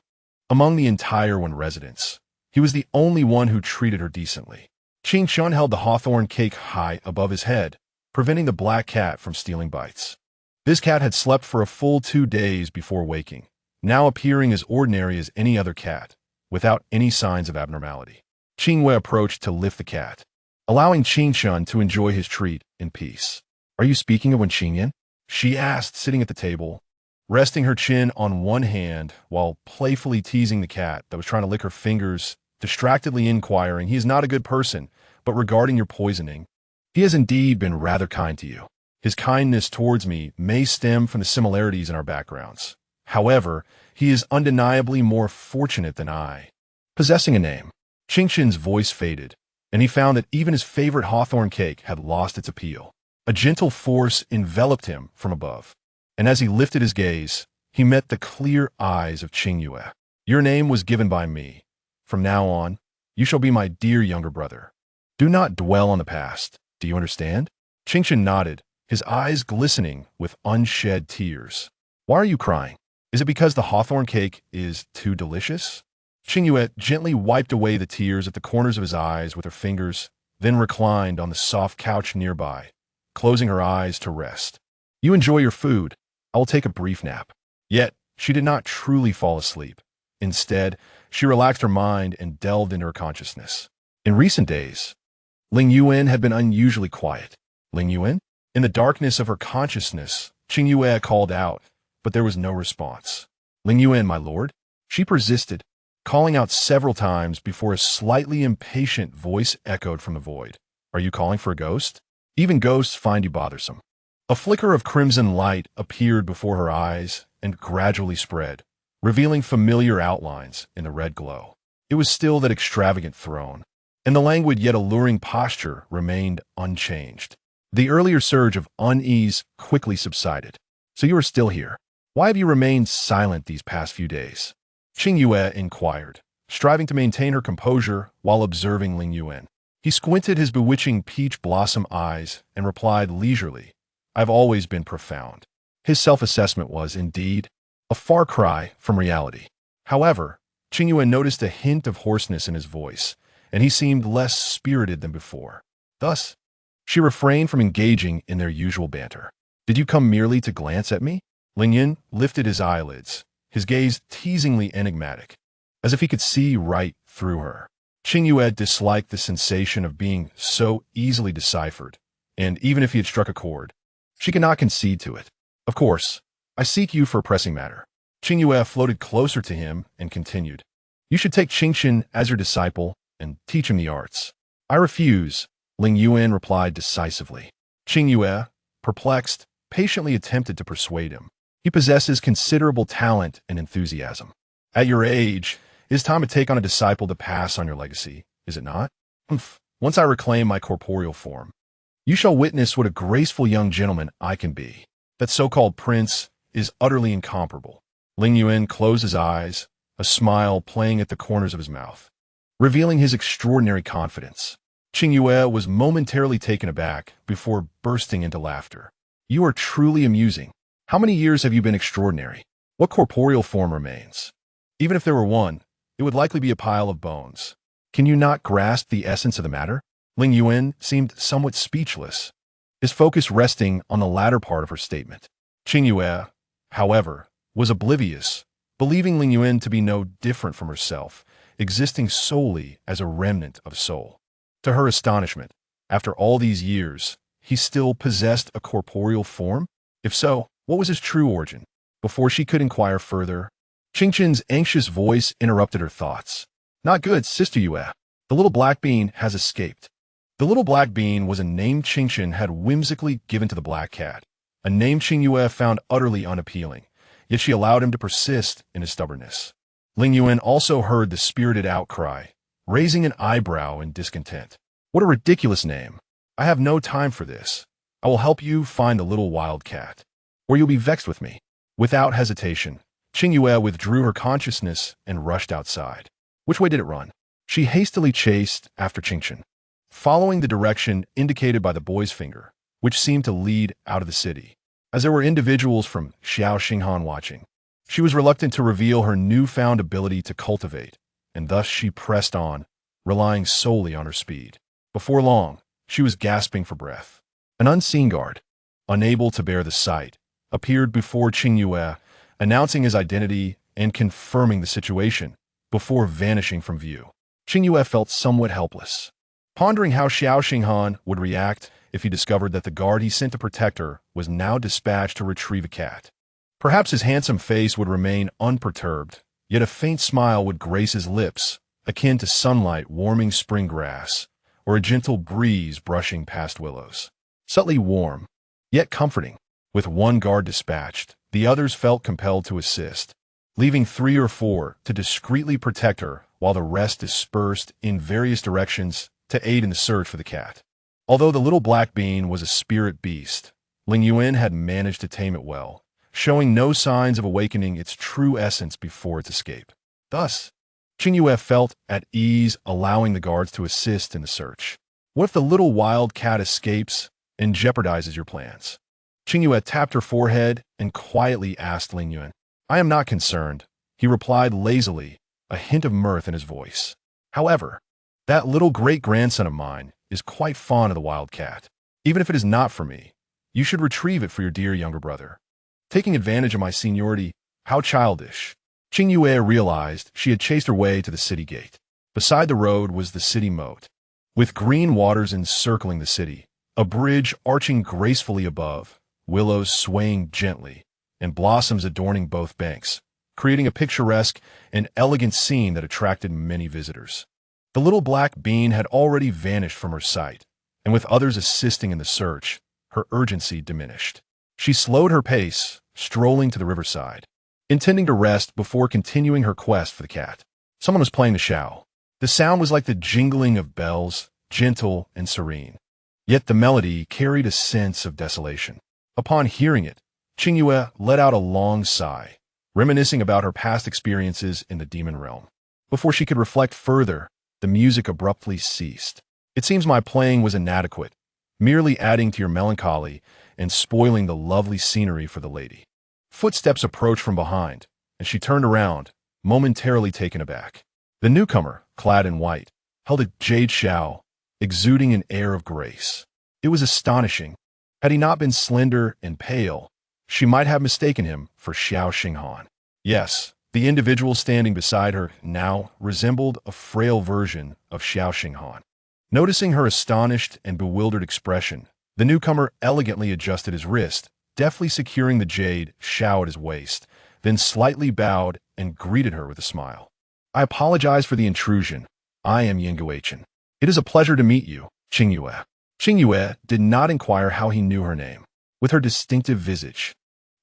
S1: Among the entire Wen residence, he was the only one who treated her decently. Qingyue held the hawthorn cake high above his head, preventing the black cat from stealing bites. This cat had slept for a full 2 days before waking, now appearing as ordinary as any other cat, without any signs of abnormality. Qingyue approached to lift the cat, allowing Qingyue to enjoy his treat in peace. Are you speaking of Wen Qingyue? She asked, sitting at the table, resting her chin on one hand while playfully teasing the cat that was trying to lick her fingers, distractedly inquiring, he is not a good person, but regarding your poisoning, he has indeed been rather kind to you. His kindness towards me may stem from the similarities in our backgrounds. However, he is undeniably more fortunate than I. Possessing a name, Qingyue's voice faded, and he found that even his favorite hawthorn cake had lost its appeal. A gentle force enveloped him from above, and as he lifted his gaze, he met the clear eyes of Qingyue. Your name was given by me. From now on, you shall be my dear younger brother. Do not dwell on the past. Do you understand? Qingyue nodded, his eyes glistening with unshed tears. Why are you crying? Is it because the hawthorn cake is too delicious? Qingyue gently wiped away the tears at the corners of his eyes with her fingers, then reclined on the soft couch nearby, closing her eyes to rest. You enjoy your food. I will take a brief nap. Yet, she did not truly fall asleep. Instead, She relaxed her mind and delved into her consciousness. In recent days, Lingyuan had been unusually quiet. Lingyuan? In the darkness of her consciousness, Qingyue called out, but there was no response. Lingyuan, my lord? She persisted, calling out several times before a slightly impatient voice echoed from the void. Are you calling for a ghost? Even ghosts find you bothersome. A flicker of crimson light appeared before her eyes and gradually spread, revealing familiar outlines in the red glow. It was still that extravagant throne, and the languid yet alluring posture remained unchanged. The earlier surge of unease quickly subsided. So you are still here. Why have you remained silent these past few days? Qingyue inquired, striving to maintain her composure while observing Lingyuan. He squinted his bewitching peach blossom eyes and replied leisurely, I've always been profound. His self-assessment was, indeed, a far cry from reality. However, Qingyue noticed a hint of hoarseness in his voice, and he seemed less spirited than before. Thus, she refrained from engaging in their usual banter. Did you come merely to glance at me? Lingyuan lifted his eyelids, his gaze teasingly enigmatic, as if he could see right through her. Qingyue disliked the sensation of being so easily deciphered, and even if he had struck a chord, she could not concede to it. Of course, I seek you for a pressing matter. Qingyue floated closer to him and continued. You should take Qingchen as your disciple and teach him the arts. I refuse, Lingyuan replied decisively. Qingyue, perplexed, patiently attempted to persuade him. He possesses considerable talent and enthusiasm. At your age, it is time to take on a disciple to pass on your legacy, is it not? Once I reclaim my corporeal form, you shall witness what a graceful young gentleman I can be. That so-called prince is utterly incomparable. Lingyuan closed his eyes, a smile playing at the corners of his mouth, revealing his extraordinary confidence. Qingyue was momentarily taken aback before bursting into laughter. You are truly amusing. How many years have you been extraordinary? What corporeal form remains? Even if there were one, it would likely be a pile of bones. Can you not grasp the essence of the matter? Lingyuan seemed somewhat speechless, his focus resting on the latter part of her statement. Qingyue, however, was oblivious, believing Lingyuan to be no different from herself, existing solely as a remnant of soul. To her astonishment, after all these years, he still possessed a corporeal form? If so, what was his true origin? Before she could inquire further, Qingchen's anxious voice interrupted her thoughts. Not good, Sister Yue. The little black bean has escaped. The little black bean was a name Qingchen had whimsically given to the black cat, a name Qingyue found utterly unappealing, yet she allowed him to persist in his stubbornness. Lingyuan also heard the spirited outcry, raising an eyebrow in discontent. What a ridiculous name. I have no time for this. I will help you find the little wild cat, or you'll be vexed with me. Without hesitation, Qingyue withdrew her consciousness and rushed outside. Which way did it run? She hastily chased after Qingchen, following the direction indicated by the boy's finger, which seemed to lead out of the city. As there were individuals from Xiaoxinghan watching, she was reluctant to reveal her newfound ability to cultivate, and thus she pressed on, relying solely on her speed. Before long, she was gasping for breath. An unseen guard, unable to bear the sight, appeared before Qingyue, announcing his identity and confirming the situation before vanishing from view. Qingyue felt somewhat helpless, pondering how Xiaoxinghan would react if he discovered that the guard he sent to protect her was now dispatched to retrieve a cat. Perhaps his handsome face would remain unperturbed, yet a faint smile would grace his lips, akin to sunlight warming spring grass, or a gentle breeze brushing past willows. Subtly warm, yet comforting. With one guard dispatched, the others felt compelled to assist, leaving 3 or 4 to discreetly protect her while the rest dispersed in various directions to aid in the search for the cat. Although the little black bean was a spirit beast, Lingyuan had managed to tame it well, showing no signs of awakening its true essence before its escape. Thus, Qingyue felt at ease, allowing the guards to assist in the search. What if the little wild cat escapes and jeopardizes your plans? Qingyue tapped her forehead and quietly asked Lingyuan. I am not concerned, he replied lazily, a hint of mirth in his voice. However, that little great-grandson of mine is quite fond of the wild cat. Even if it is not for me, you should retrieve it for your dear younger brother. Taking advantage of my seniority, how childish. Qingyue realized she had chased her way to the city gate. Beside the road was the city moat, with green waters encircling the city, a bridge arching gracefully above, willows swaying gently, and blossoms adorning both banks, creating a picturesque and elegant scene that attracted many visitors. The little black bean had already vanished from her sight, and with others assisting in the search, her urgency diminished. She slowed her pace, strolling to the riverside, intending to rest before continuing her quest for the cat. Someone was playing the xiao. The sound was like the jingling of bells, gentle and serene. Yet the melody carried a sense of desolation. Upon hearing it, Qingyue let out a long sigh, reminiscing about her past experiences in the demon realm. Before she could reflect further, the music abruptly ceased. It seems my playing was inadequate, merely adding to your melancholy and spoiling the lovely scenery for the lady. Footsteps approached from behind, and she turned around, momentarily taken aback. The newcomer, clad in white, held a jade xiao, exuding an air of grace. It was astonishing. Had he not been slender and pale, she might have mistaken him for Xiao Xinghan. Yes, the individual standing beside her now resembled a frail version of Xiao Xinghan. Noticing her astonished and bewildered expression, the newcomer elegantly adjusted his wrist, deftly securing the jade xiao at his waist, then slightly bowed and greeted her with a smile. I apologize for the intrusion. I am Lingyuan. It is a pleasure to meet you, Qingyue. Qingyue did not inquire how he knew her name. With her distinctive visage,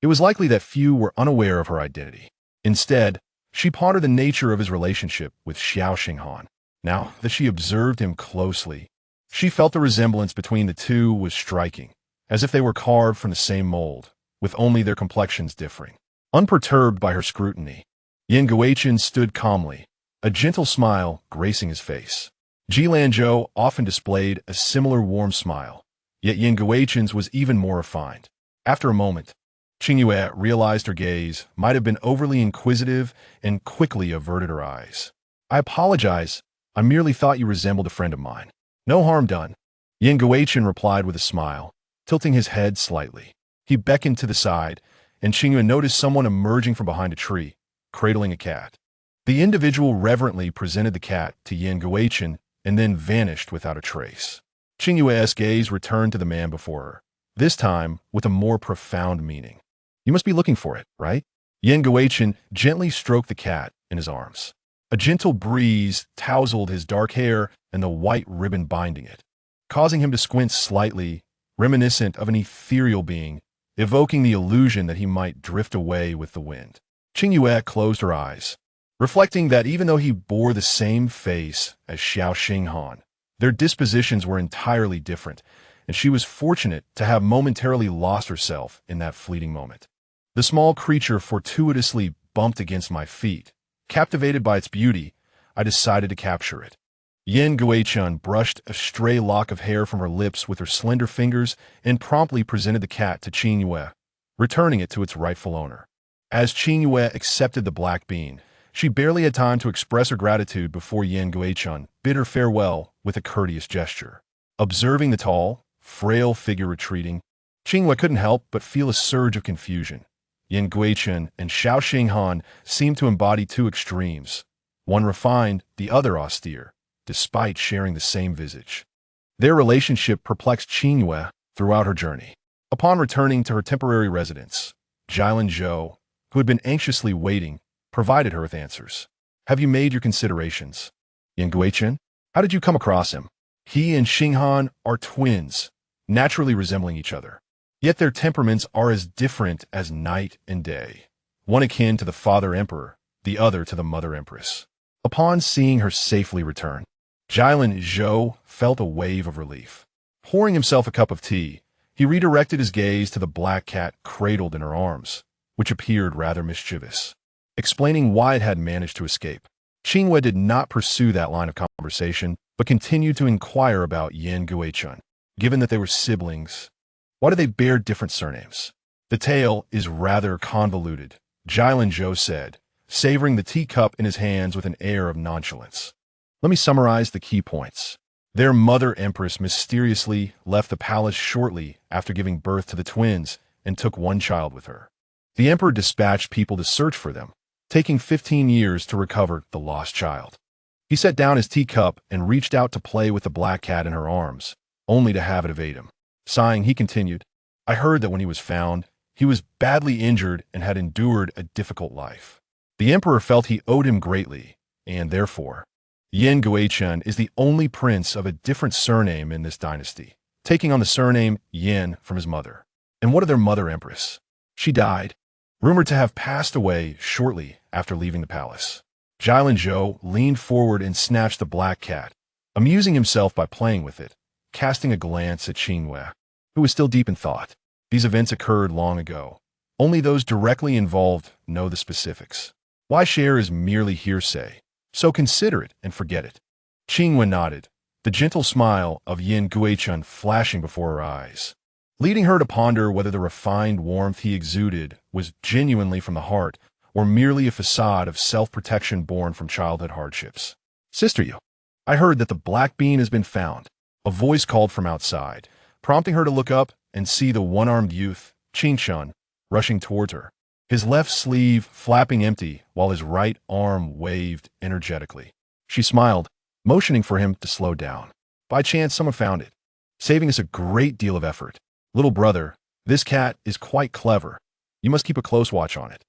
S1: it was likely that few were unaware of her identity. Instead, she pondered the nature of his relationship with Xiao Xinghan. Now that she observed him closely, she felt the resemblance between the two was striking, as if they were carved from the same mold, with only their complexions differing. Unperturbed by her scrutiny, Lingyuan stood calmly, a gentle smile gracing his face. Jilanzhou often displayed a similar warm smile, yet Lingyuan's was even more refined. After a moment, Qingyue realized her gaze might have been overly inquisitive and quickly averted her eyes. I apologize. I merely thought you resembled a friend of mine. No harm done. Lingyuan replied with a smile, tilting his head slightly. He beckoned to the side, and Qingyue noticed someone emerging from behind a tree, cradling a cat. The individual reverently presented the cat to Lingyuan and then vanished without a trace. Qingyue's gaze returned to the man before her, this time with a more profound meaning. You must be looking for it, right? Lingyuan gently stroked the cat in his arms. A gentle breeze tousled his dark hair and the white ribbon binding it, causing him to squint slightly, reminiscent of an ethereal being, evoking the illusion that he might drift away with the wind. Qingyue closed her eyes, reflecting that even though he bore the same face as Xiao Xinghan, their dispositions were entirely different, and she was fortunate to have momentarily lost herself in that fleeting moment. The small creature fortuitously bumped against my feet. Captivated by its beauty, I decided to capture it. Lingyuan brushed a stray lock of hair from her lips with her slender fingers and promptly presented the cat to Qingyue, returning it to its rightful owner. As Qingyue accepted the black bean, she barely had time to express her gratitude before Lingyuan bid her farewell with a courteous gesture. Observing the tall, frail figure retreating, Qingyue couldn't help but feel a surge of confusion. Lingyuan and Xiao Xinghan seemed to embody two extremes, one refined, the other austere, despite sharing the same visage. Their relationship perplexed Qingyue throughout her journey. Upon returning to her temporary residence, Jilanzhou, who had been anxiously waiting, provided her with answers. Have you made your considerations? Lingyuan, how did you come across him? He and Xinghan are twins, naturally resembling each other. Yet their temperaments are as different as night and day, one akin to the father emperor, the other to the mother empress. Upon seeing her safely return, Jilanzhou felt a wave of relief. Pouring himself a cup of tea, he redirected his gaze to the black cat cradled in her arms, which appeared rather mischievous. Explaining why it had managed to escape, Qingyue did not pursue that line of conversation, but continued to inquire about Lingyuan. Given that they were siblings, why do they bear different surnames? The tale is rather convoluted, Jilanzhou said, savoring the teacup in his hands with an air of nonchalance. Let me summarize the key points. Their mother empress mysteriously left the palace shortly after giving birth to the twins and took one child with her. The emperor dispatched people to search for them, taking 15 years to recover the lost child. He set down his teacup and reached out to play with the black cat in her arms, only to have it evade him. Sighing, he continued, I heard that when he was found, he was badly injured and had endured a difficult life. The emperor felt he owed him greatly, and therefore, Yen Guichen is the only prince of a different surname in this dynasty, taking on the surname Yen from his mother. And what of their mother empress? She died, rumored to have passed away shortly after leaving the palace. Lingyuan leaned forward and snatched the black cat, amusing himself by playing with it, casting a glance at Qingyue, who was still deep in thought. These events occurred long ago. Only those directly involved know the specifics. Why share is merely hearsay, so consider it and forget it. Qingyue nodded, the gentle smile of Yen Guichen flashing before her eyes, leading her to ponder whether the refined warmth he exuded was genuinely from the heart or merely a facade of self-protection born from childhood hardships. Sister Yu, I heard that the black bean has been found. A voice called from outside, prompting her to look up and see the one-armed youth, Qingyue, rushing towards her, his left sleeve flapping empty while his right arm waved energetically. She smiled, motioning for him to slow down. By chance, someone found it, saving us a great deal of effort. Little brother, this cat is quite clever. You must keep a close watch on it.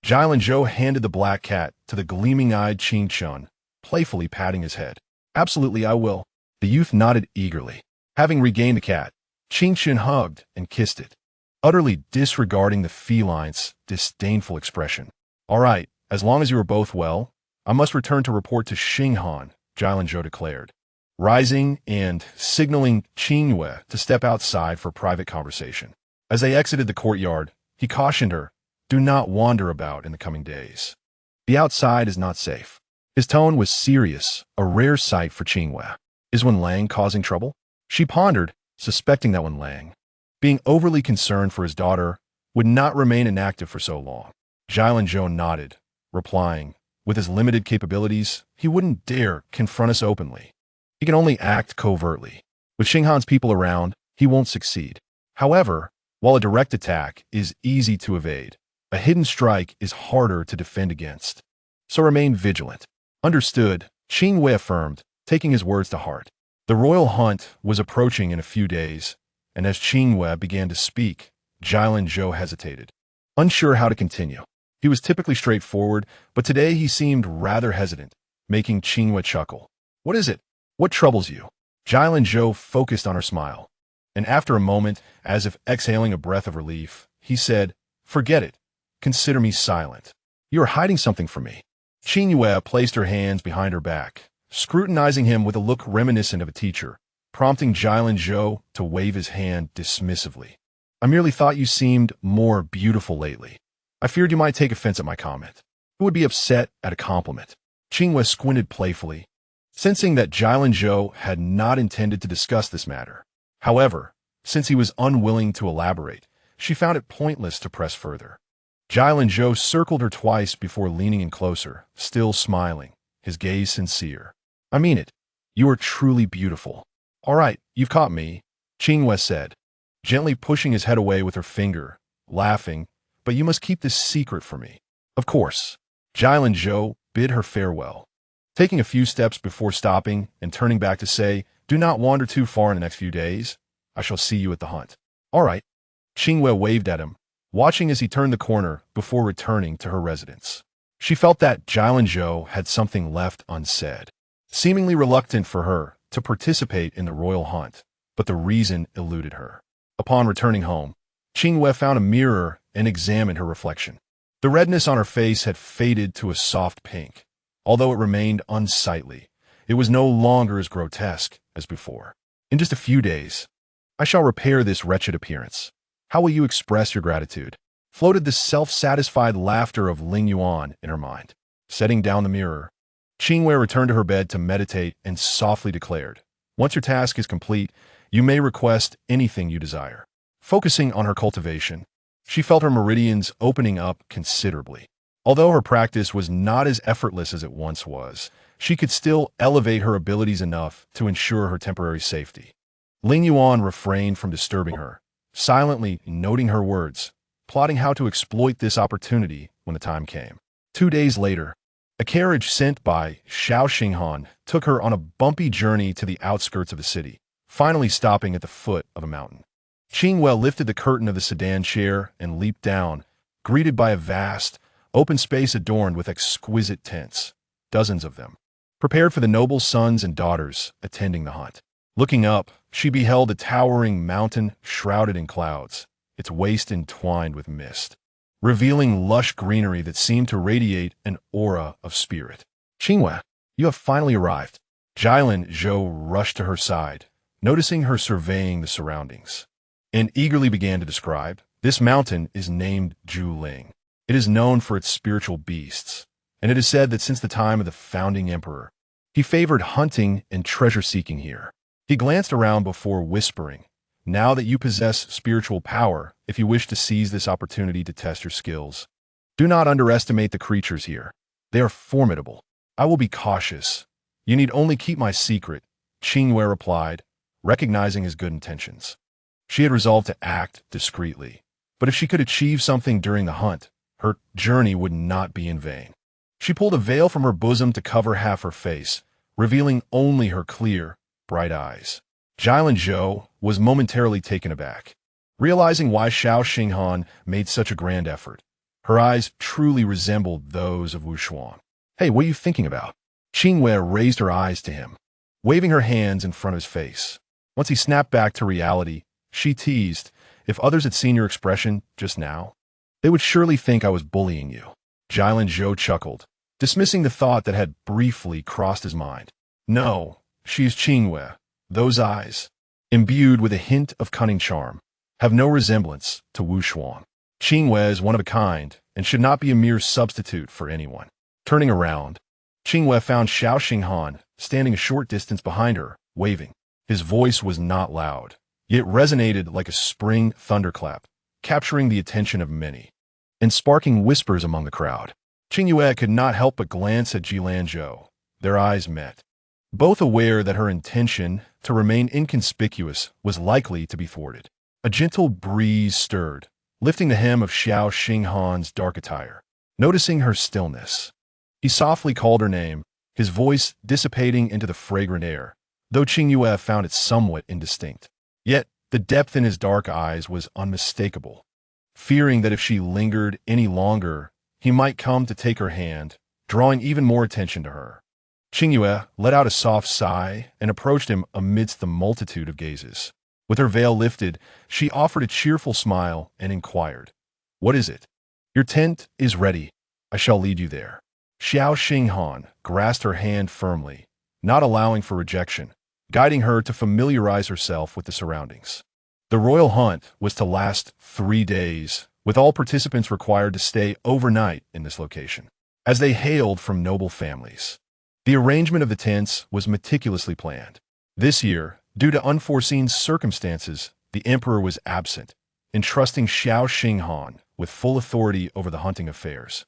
S1: Lingyuan handed the black cat to the gleaming-eyed Qingyue, playfully patting his head. Absolutely, I will. The youth nodded eagerly. Having regained the cat, Qingyue hugged and kissed it, utterly disregarding the feline's disdainful expression. All right, as long as you are both well, I must return to report to Xinghan, Lingyuan declared, rising and signaling Qingyue to step outside for private conversation. As they exited the courtyard, he cautioned her, do not wander about in the coming days. The outside is not safe. His tone was serious, a rare sight for Qingyue. Is Wen Lang causing trouble? She pondered, suspecting that Wen Lang, being overly concerned for his daughter, would not remain inactive for so long. Lingyuan nodded, replying, with his limited capabilities, he wouldn't dare confront us openly. He can only act covertly. With Xinghan's people around, he won't succeed. However, while a direct attack is easy to evade, a hidden strike is harder to defend against. So remain vigilant. Understood, Qingyue affirmed, taking his words to heart. The royal hunt was approaching in a few days, and as Qingyue began to speak, Lingyuan hesitated, unsure how to continue. He was typically straightforward, but today he seemed rather hesitant, making Qingyue chuckle. What is it? What troubles you? Lingyuan focused on her smile, and after a moment, as if exhaling a breath of relief, he said, forget it. Consider me silent. You are hiding something from me. Qingyue placed her hands behind her back, scrutinizing him with a look reminiscent of a teacher, prompting Lingyuan to wave his hand dismissively. I merely thought you seemed more beautiful lately. I feared you might take offense at my comment. Who would be upset at a compliment? Qingyue squinted playfully, sensing that Lingyuan had not intended to discuss this matter. However, since he was unwilling to elaborate, she found it pointless to press further. Lingyuan circled her twice before leaning in closer, still smiling, his gaze sincere. I mean it. You are truly beautiful. All right, you've caught me, Qingyue said, gently pushing his head away with her finger, laughing, but you must keep this secret from me. Of course. Lingyuan bid her farewell, taking a few steps before stopping and turning back to say, do not wander too far in the next few days. I shall see you at the hunt. All right. Qingyue waved at him, watching as he turned the corner before returning to her residence. She felt that Lingyuan had something left unsaid, seemingly reluctant for her to participate in the royal hunt, but the reason eluded her. Upon returning home, Qingyue found a mirror and examined her reflection. The redness on her face had faded to a soft pink. Although it remained unsightly, it was no longer as grotesque as before. In just a few days, I shall repair this wretched appearance. How will you express your gratitude? Floated the self-satisfied laughter of Lingyuan in her mind. Setting down the mirror, Qingyue returned to her bed to meditate and softly declared, once your task is complete, you may request anything you desire. Focusing on her cultivation, she felt her meridians opening up considerably. Although her practice was not as effortless as it once was, she could still elevate her abilities enough to ensure her temporary safety. Lingyuan refrained from disturbing her, silently noting her words, plotting how to exploit this opportunity when the time came. 2 days later, a carriage sent by Xiao Xinghan took her on a bumpy journey to the outskirts of the city, finally stopping at the foot of a mountain. Qingyue lifted the curtain of the sedan chair and leaped down, greeted by a vast, open space adorned with exquisite tents, dozens of them, prepared for the noble sons and daughters attending the hunt. Looking up, she beheld a towering mountain shrouded in clouds, its waist entwined with mist, revealing lush greenery that seemed to radiate an aura of spirit. "Qingyue, you have finally arrived." Jilin Zhou rushed to her side, noticing her surveying the surroundings, and eagerly began to describe. This mountain is named Juling. It is known for its spiritual beasts, and it is said that since the time of the founding emperor, he favored hunting and treasure-seeking here. He glanced around before whispering, "Now that you possess spiritual power, if you wish to seize this opportunity to test your skills, do not underestimate the creatures here. They are formidable. I will be cautious. You need only keep my secret," Qingyue replied, recognizing his good intentions. She had resolved to act discreetly, but if she could achieve something during the hunt, her journey would not be in vain. She pulled a veil from her bosom to cover half her face, revealing only her clear, bright eyes. Jilin Zhou was momentarily taken aback, realizing why Xiao Xinghan made such a grand effort. Her eyes truly resembled those of Wu Xuan. "Hey, what are you thinking about?" Qingyue raised her eyes to him, waving her hands in front of his face. Once he snapped back to reality, she teased, "If others had seen your expression just now, they would surely think I was bullying you." Jilin Zhou chuckled, dismissing the thought that had briefly crossed his mind. "No, she is Qingyue. Those eyes, imbued with a hint of cunning charm, have no resemblance to Wu Xuan. Qingyue is one of a kind and should not be a mere substitute for anyone." Turning around, Qingyue found Xiao Xinghan standing a short distance behind her, waving. His voice was not loud, yet resonated like a spring thunderclap, capturing the attention of many, and sparking whispers among the crowd. Qingyue could not help but glance at Jilin Zhou. Their eyes met, both aware that her intention to remain inconspicuous was likely to be thwarted. A gentle breeze stirred, lifting the hem of Xiao Xinghan's dark attire. Noticing her stillness, he softly called her name, his voice dissipating into the fragrant air, though Qingyue found it somewhat indistinct. Yet, the depth in his dark eyes was unmistakable. Fearing that if she lingered any longer, he might come to take her hand, drawing even more attention to her. Qingyue let out a soft sigh and approached him amidst the multitude of gazes. With her veil lifted, she offered a cheerful smile and inquired, "What is it?" "Your tent is ready. I shall lead you there." Xiao Xinghan grasped her hand firmly, not allowing for rejection, guiding her to familiarize herself with the surroundings. The royal hunt was to last 3 days, with all participants required to stay overnight in this location, as they hailed from noble families. The arrangement of the tents was meticulously planned. This year, due to unforeseen circumstances, the emperor was absent, entrusting Xiao Xinghan with full authority over the hunting affairs,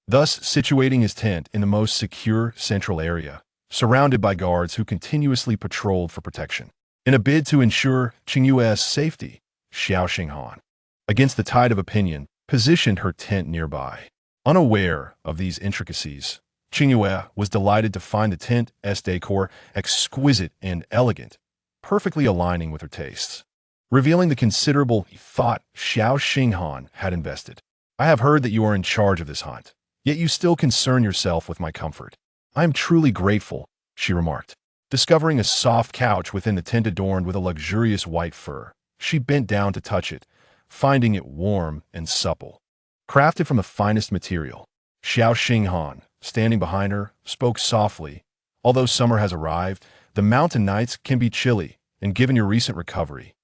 S1: thus situating his tent in the most secure central area, surrounded by guards who continuously patrolled for protection. In a bid to ensure Qingyue's safety, Xiao Xinghan, against the tide of opinion, positioned her tent nearby. Unaware of these intricacies, Qingyue was delighted to find the tent's decor exquisite and elegant, perfectly aligning with her tastes, revealing the considerable thought Xiao Xinghan had invested. "I have heard that you are in charge of this hunt, yet you still concern yourself with my comfort. I am truly grateful," she remarked. Discovering a soft couch within the tent adorned with a luxurious white fur, she bent down to touch it, finding it warm and supple. Crafted from the finest material, Xiao Xinghan, standing behind her, spoke softly. "Although summer has arrived, the mountain nights can be chilly, and given your recent recovery,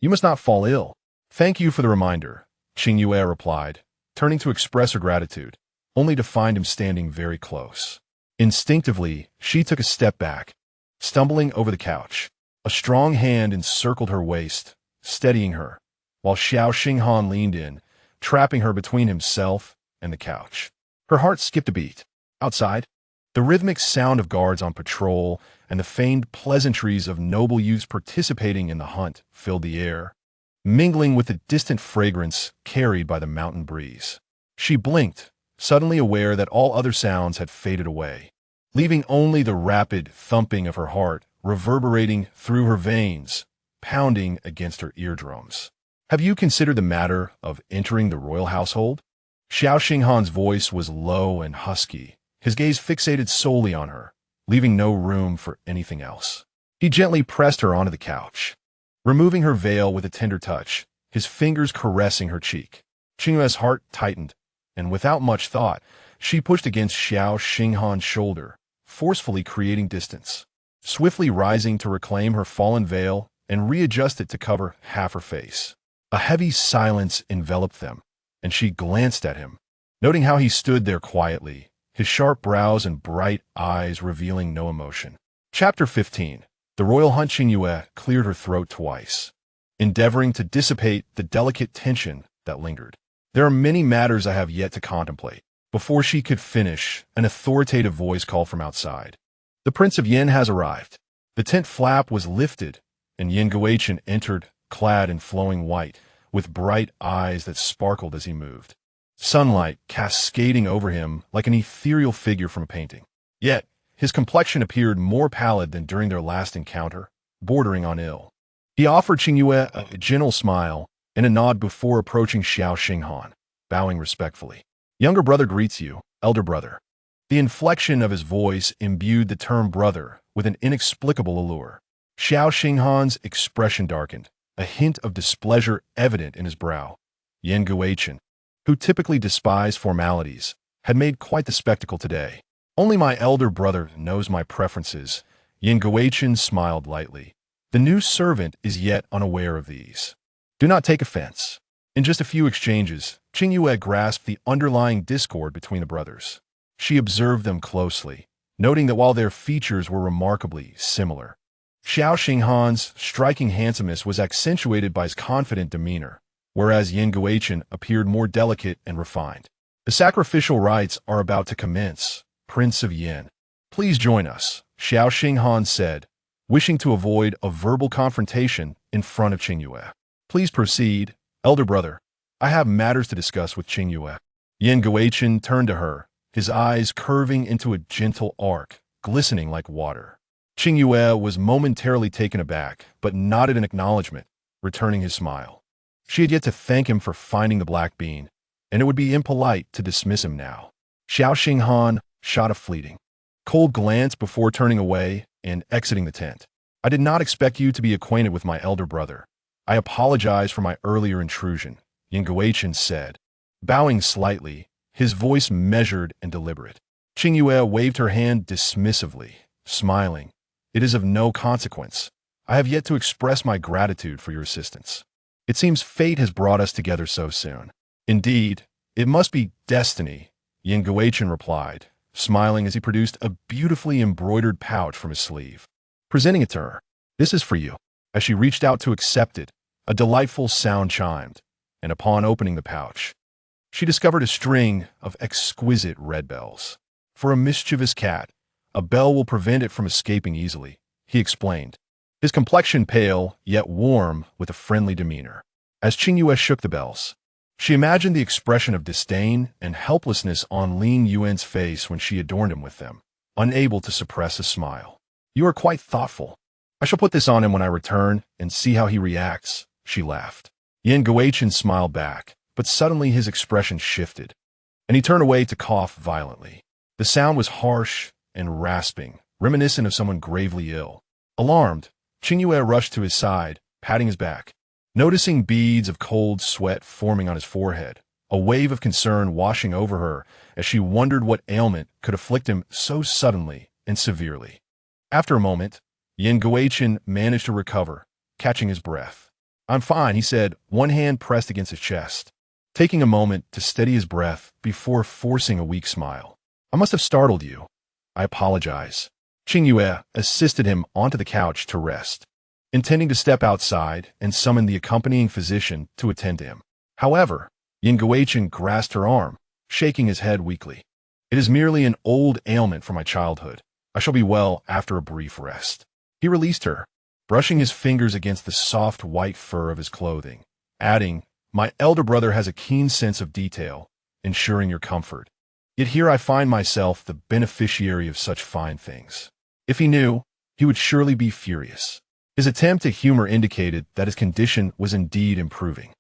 S1: you must not fall ill." "Thank you for the reminder," Qingyue replied, turning to express her gratitude, only to find him standing very close. Instinctively, she took a step back, stumbling over the couch. A strong hand encircled her waist, steadying her, while Xiao Xinghan leaned in, trapping her between himself and the couch. Her heart skipped a beat. Outside, the rhythmic sound of guards on patrol and the feigned pleasantries of noble youths participating in the hunt filled the air, mingling with the distant fragrance carried by the mountain breeze. She blinked, suddenly aware that all other sounds had faded away, leaving only the rapid thumping of her heart reverberating through her veins, pounding against her eardrums. Have you considered the matter of entering the royal household? Xiao Xinghan's voice was low and husky, his gaze fixated solely on her, leaving no room for anything else. He gently pressed her onto the couch, removing her veil with a tender touch, his fingers caressing her cheek. Qingyue's heart tightened, and without much thought, she pushed against Xiao Xinghan's shoulder, forcefully creating distance. Swiftly rising to reclaim her fallen veil and readjust it to cover half her face. A heavy silence enveloped them, and she glanced at him, noting how he stood there quietly, his sharp brows and bright eyes revealing no emotion. Chapter 15. The royal hunt. Qingyue cleared her throat twice, endeavoring to dissipate the delicate tension that lingered. There are many matters I have yet to contemplate. Before she could finish, an authoritative voice called from outside. The Prince of Yin has arrived. The tent flap was lifted, and Lingyuan entered, clad in flowing white, with bright eyes that sparkled as he moved. Sunlight cascading over him like an ethereal figure from a painting. Yet, his complexion appeared more pallid than during their last encounter, bordering on ill. He offered Qingyue a gentle smile and a nod before approaching Xiao Xinghan, bowing respectfully. Younger brother greets you, elder brother. The inflection of his voice imbued the term brother with an inexplicable allure. Xiao Xinghan's expression darkened, a hint of displeasure evident in his brow. Lingyuan, who typically despised formalities, had made quite the spectacle today. Only my elder brother knows my preferences. Lingyuan smiled lightly. The new servant is yet unaware of these. Do not take offense. In just a few exchanges, Qingyue grasped the underlying discord between the brothers. She observed them closely, noting that while their features were remarkably similar, Xiao Xinghan's striking handsomeness was accentuated by his confident demeanor, whereas Lingyuan appeared more delicate and refined. The sacrificial rites are about to commence, Prince of Yin. Please join us, Xiao Xinghan said, wishing to avoid a verbal confrontation in front of Qingyue. Please proceed, elder brother. I have matters to discuss with Qingyue. Lingyuan turned to her, his eyes curving into a gentle arc, glistening like water. Qingyue was momentarily taken aback, but nodded in acknowledgement, returning his smile. She had yet to thank him for finding the black bean, and it would be impolite to dismiss him now. Xiao Xinghan shot a fleeting, cold glance before turning away and exiting the tent. I did not expect you to be acquainted with my elder brother. I apologize for my earlier intrusion, Lingyuan said, bowing slightly, his voice measured and deliberate. Qingyue waved her hand dismissively, smiling. It is of no consequence. I have yet to express my gratitude for your assistance. It seems fate has brought us together so soon. Indeed, it must be destiny, Lingyuan replied, smiling as he produced a beautifully embroidered pouch from his sleeve. Presenting it to her. This is for you. As she reached out to accept it, a delightful sound chimed, and upon opening the pouch, she discovered a string of exquisite red bells. For a mischievous cat, a bell will prevent it from escaping easily, he explained, his complexion pale yet warm with a friendly demeanor. As Qingyue shook the bells, she imagined the expression of disdain and helplessness on Lingyuan's face when she adorned him with them, unable to suppress a smile. You are quite thoughtful. I shall put this on him when I return and see how he reacts, she laughed. Lingyuan smiled back, but suddenly his expression shifted, and he turned away to cough violently. The sound was harsh and rasping, reminiscent of someone gravely ill. Alarmed, Qingyue rushed to his side, patting his back. Noticing beads of cold sweat forming on his forehead, a wave of concern washing over her as she wondered what ailment could afflict him so suddenly and severely. After a moment, Lingyuan managed to recover, catching his breath. I'm fine, he said, one hand pressed against his chest, taking a moment to steady his breath before forcing a weak smile. I must have startled you. I apologize. Qingyue assisted him onto the couch to rest, intending to step outside and summon the accompanying physician to attend to him. However, Lingyuan grasped her arm, shaking his head weakly. It is merely an old ailment from my childhood. I shall be well after a brief rest. He released her, brushing his fingers against the soft white fur of his clothing, adding, my elder brother has a keen sense of detail, ensuring your comfort. Yet here I find myself the beneficiary of such fine things. If he knew, he would surely be furious. His attempt at humor indicated that his condition was indeed improving.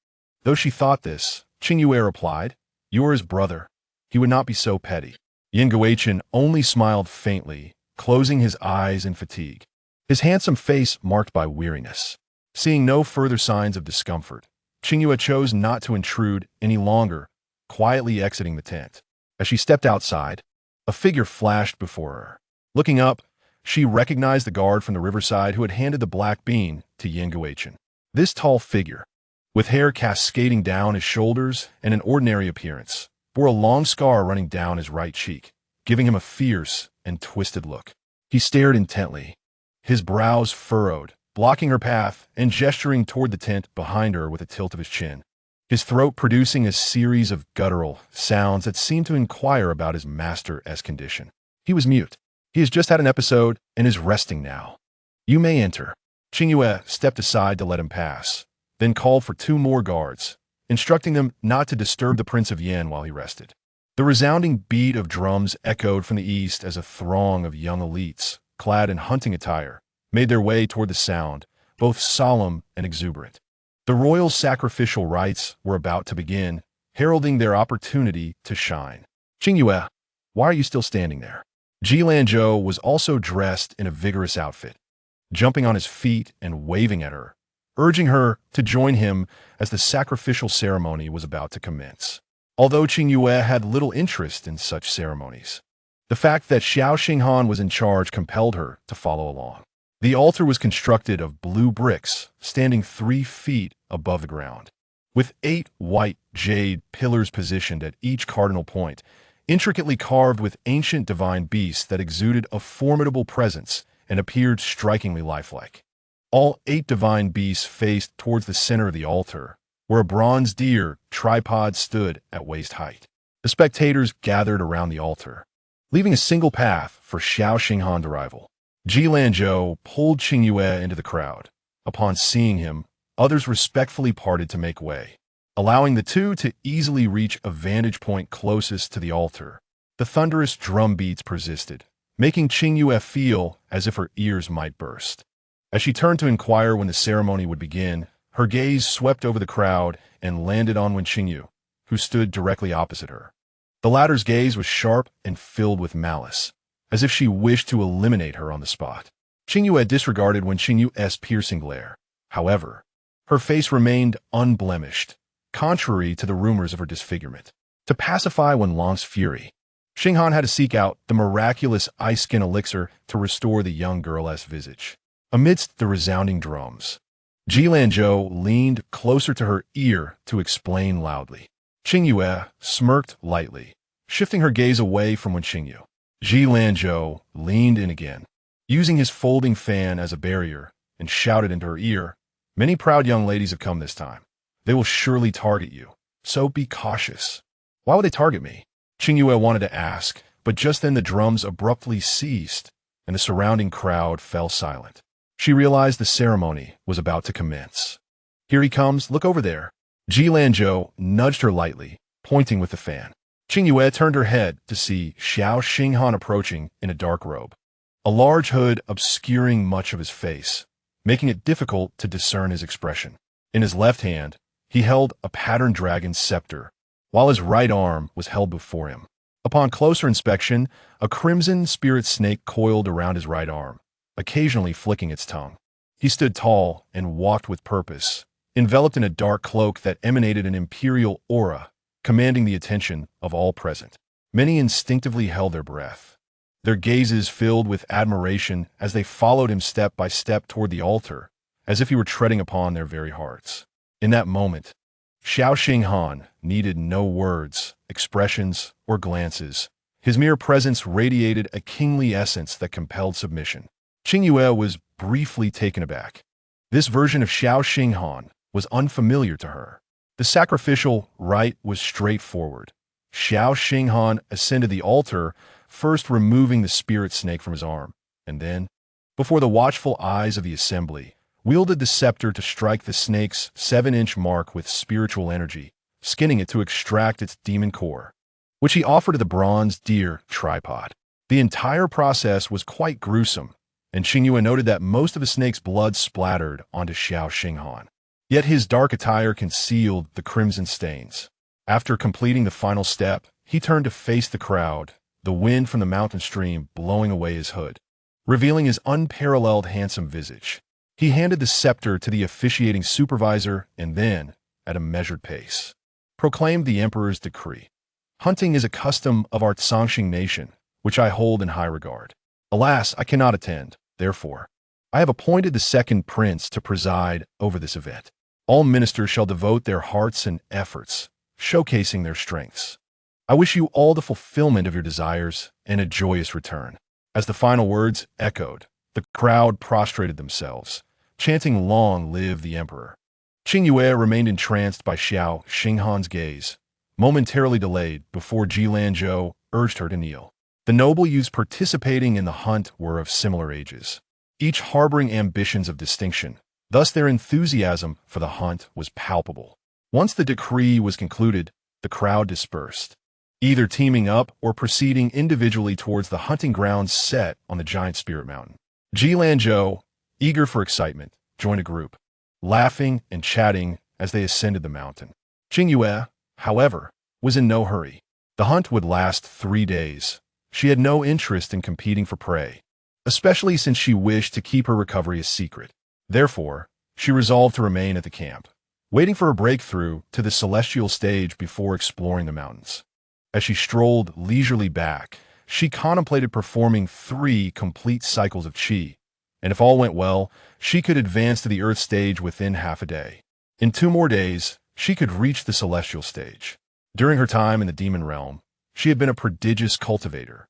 S1: Though she thought this, Qingyue replied, "Yours, brother. He would not be so petty." Lingyuan only smiled faintly, closing his eyes in fatigue, his handsome face marked by weariness. Seeing no further signs of discomfort, Qingyue chose not to intrude any longer, quietly exiting the tent. As she stepped outside, a figure flashed before her. Looking up, she recognized the guard from the riverside who had handed the black bean to Lingyuan. This tall figure, with hair cascading down his shoulders and an ordinary appearance, bore a long scar running down his right cheek, giving him a fierce and twisted look. He stared intently, his brows furrowed, blocking her path and gesturing toward the tent behind her with a tilt of his chin, his throat producing a series of guttural sounds that seemed to inquire about his master's condition. He was mute. He has just had an episode and is resting now. "You may enter." Qingyue stepped aside to let him pass, then called for 2 more guards, instructing them not to disturb the Prince of Yan while he rested. The resounding beat of drums echoed from the east as a throng of young elites, clad in hunting attire, made their way toward the sound, both solemn and exuberant. The royal sacrificial rites were about to begin, heralding their opportunity to shine. "Qingyue, why are you still standing there?" Lingyuan was also dressed in a vigorous outfit, jumping on his feet and waving at her, urging her to join him as the sacrificial ceremony was about to commence. Although Qingyue had little interest in such ceremonies, the fact that Xiao Xinghan was in charge compelled her to follow along. The altar was constructed of blue bricks, standing 3 feet above the ground, with 8 white jade pillars positioned at each cardinal point, intricately carved with ancient divine beasts that exuded a formidable presence and appeared strikingly lifelike. All 8 divine beasts faced towards the center of the altar, where a bronze deer tripod stood at waist height. The spectators gathered around the altar, leaving a single path for Xiao Xinghan's arrival. Lingyuan pulled Qingyue into the crowd. Upon seeing him, others respectfully parted to make way, allowing the two to easily reach a vantage point closest to the altar. The thunderous drum beats persisted, making Qingyue feel as if her ears might burst. As she turned to inquire when the ceremony would begin, her gaze swept over the crowd and landed on Wen Qingyue, who stood directly opposite her. The latter's gaze was sharp and filled with malice, as if she wished to eliminate her on the spot. Qingyue disregarded Wen Qingyue's piercing glare. However, her face remained unblemished, contrary to the rumors of her disfigurement. To pacify Wen Long's fury, Xinghan had to seek out the miraculous ice skin elixir to restore the young girl's visage. Amidst the resounding drums, Lingyuan leaned closer to her ear to explain loudly. Qingyue smirked lightly, shifting her gaze away from Wen Qingyue. Lingyuan leaned in again, using his folding fan as a barrier, and shouted into her ear, "Many proud young ladies have come this time. They will surely target you, so be cautious." "Why would they target me?" Qingyue wanted to ask, but just then the drums abruptly ceased, and the surrounding crowd fell silent. She realized the ceremony was about to commence. "Here he comes, look over there." Lingyuan nudged her lightly, pointing with the fan. Qingyue turned her head to see Xiao Xinghan approaching in a dark robe, a large hood obscuring much of his face, making it difficult to discern his expression. In his left hand, he held a patterned dragon scepter, while his right arm was held before him. Upon closer inspection, a crimson spirit snake coiled around his right arm, occasionally flicking its tongue. He stood tall and walked with purpose, enveloped in a dark cloak that emanated an imperial aura, commanding the attention of all present. Many instinctively held their breath, their gazes filled with admiration as they followed him step by step toward the altar, as if he were treading upon their very hearts. In that moment, Xiao Xinghan needed no words, expressions, or glances. His mere presence radiated a kingly essence that compelled submission. Qingyue was briefly taken aback. This version of Xiao Xinghan was unfamiliar to her. The sacrificial rite was straightforward. Xiao Xinghan ascended the altar, first removing the spirit snake from his arm, and then, before the watchful eyes of the assembly, wielded the scepter to strike the snake's 7-inch mark with spiritual energy, skinning it to extract its demon core. which he offered to the bronze deer tripod. The entire process was quite gruesome, and Qingyue noted that most of the snake's blood splattered onto Xiao Xinghan. Yet his dark attire concealed the crimson stains. After completing the final step, he turned to face the crowd, the wind from the mountain stream blowing away his hood, revealing his unparalleled handsome visage. He handed the scepter to the officiating supervisor and then, at a measured pace, proclaimed the emperor's decree. Hunting is a custom of our Tsangxing nation, which I hold in high regard. Alas, I cannot attend. Therefore, I have appointed the second prince to preside over this event. All ministers shall devote their hearts and efforts, showcasing their strengths. I wish you all the fulfillment of your desires and a joyous return. As the final words echoed, the crowd prostrated themselves, chanting "Long live the emperor." Qingyue remained entranced by Xiao Xinghan's gaze, momentarily delayed before Jilanzhou urged her to kneel. The noble youths participating in the hunt were of similar ages, each harboring ambitions of distinction. Thus their enthusiasm for the hunt was palpable. Once the decree was concluded, the crowd dispersed, either teaming up or proceeding individually towards the hunting grounds set on the giant spirit mountain. Jilanzhou, eager for excitement, joined a group, laughing and chatting as they ascended the mountain. Qingyue, however, was in no hurry. The hunt would last 3 days. She had no interest in competing for prey, especially since she wished to keep her recovery a secret. Therefore, she resolved to remain at the camp, waiting for a breakthrough to the celestial stage before exploring the mountains. As she strolled leisurely back, she contemplated performing 3 complete cycles of qi, and if all went well, she could advance to the earth stage within half a day. In 2 more days, she could reach the celestial stage. During her time in the demon realm, she had been a prodigious cultivator,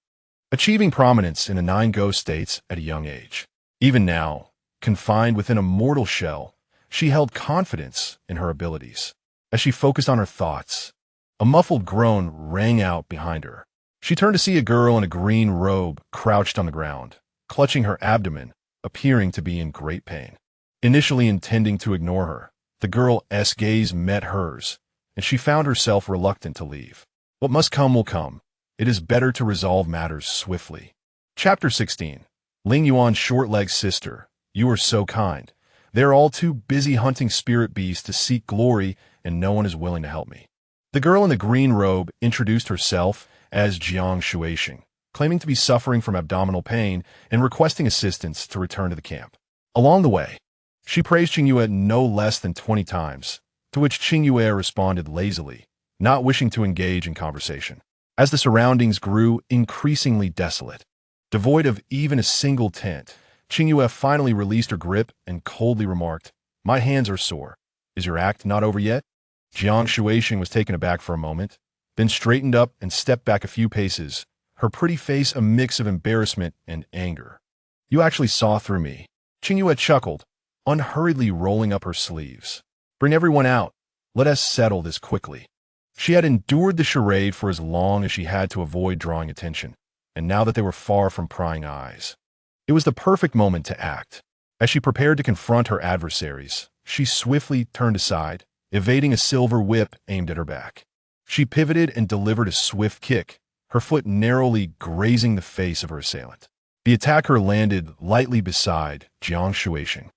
S1: achieving prominence in the 9 ghost states at a young age. Even now, confined within a mortal shell, she held confidence in her abilities. As she focused on her thoughts, a muffled groan rang out behind her. She turned to see a girl in a green robe crouched on the ground, clutching her abdomen, appearing to be in great pain. Initially intending to ignore her, the girl's gaze met hers, and she found herself reluctant to leave. What must come will come. It is better to resolve matters swiftly. Chapter 16. Lingyuan's short-legged sister. You are so kind. They are all too busy hunting spirit beasts to seek glory, and no one is willing to help me. The girl in the green robe introduced herself as Jiang Shuixing, claiming to be suffering from abdominal pain and requesting assistance to return to the camp. Along the way, she praised Qingyue no less than 20 times, to which Qingyue responded lazily, not wishing to engage in conversation. As the surroundings grew increasingly desolate, devoid of even a single tent, Qingyue finally released her grip and coldly remarked, "My hands are sore. Is your act not over yet?" Jiang Shuixing was taken aback for a moment, then straightened up and stepped back a few paces, her pretty face a mix of embarrassment and anger. "You actually saw through me." Qingyue chuckled, unhurriedly rolling up her sleeves. "Bring everyone out. Let us settle this quickly." She had endured the charade for as long as she had to avoid drawing attention, and now that they were far from prying eyes, it was the perfect moment to act. As she prepared to confront her adversaries, she swiftly turned aside, evading a silver whip aimed at her back. She pivoted and delivered a swift kick, her foot narrowly grazing the face of her assailant. The attacker landed lightly beside Jiang Shuixing,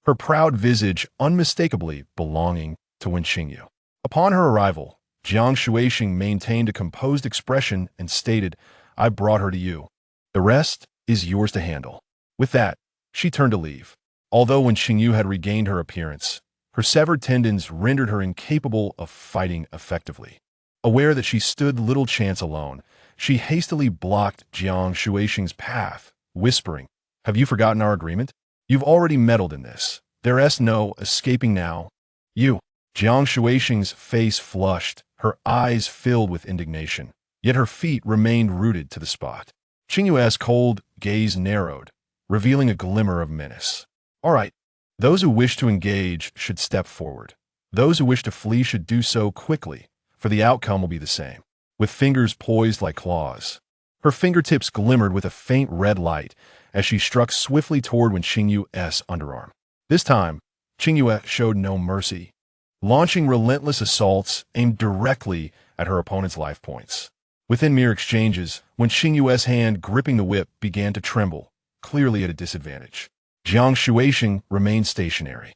S1: her proud visage unmistakably belonging to Wen Qingyue. Upon her arrival, Jiang Shuixing maintained a composed expression and stated, "I brought her to you. The rest is yours to handle." With that, she turned to leave. Although when Qingyue had regained her appearance, her severed tendons rendered her incapable of fighting effectively. Aware that she stood little chance alone, she hastily blocked Jiang Shuixing's path, whispering, "Have you forgotten our agreement? You've already meddled in this. There's no escaping now." "You." Jiang Shuixing's face flushed, her eyes filled with indignation, yet her feet remained rooted to the spot. Qingyue's cold gaze narrowed, revealing a glimmer of menace. "All right. Those who wish to engage should step forward. Those who wish to flee should do so quickly, for the outcome will be the same." With fingers poised like claws, her fingertips glimmered with a faint red light as she struck swiftly toward Wen Qingyue's underarm. This time, Qingyue showed no mercy, launching relentless assaults aimed directly at her opponent's life points. Within mere exchanges, when Qingyue's hand gripping the whip began to tremble, clearly at a disadvantage, Jiang Shuisheng remained stationary.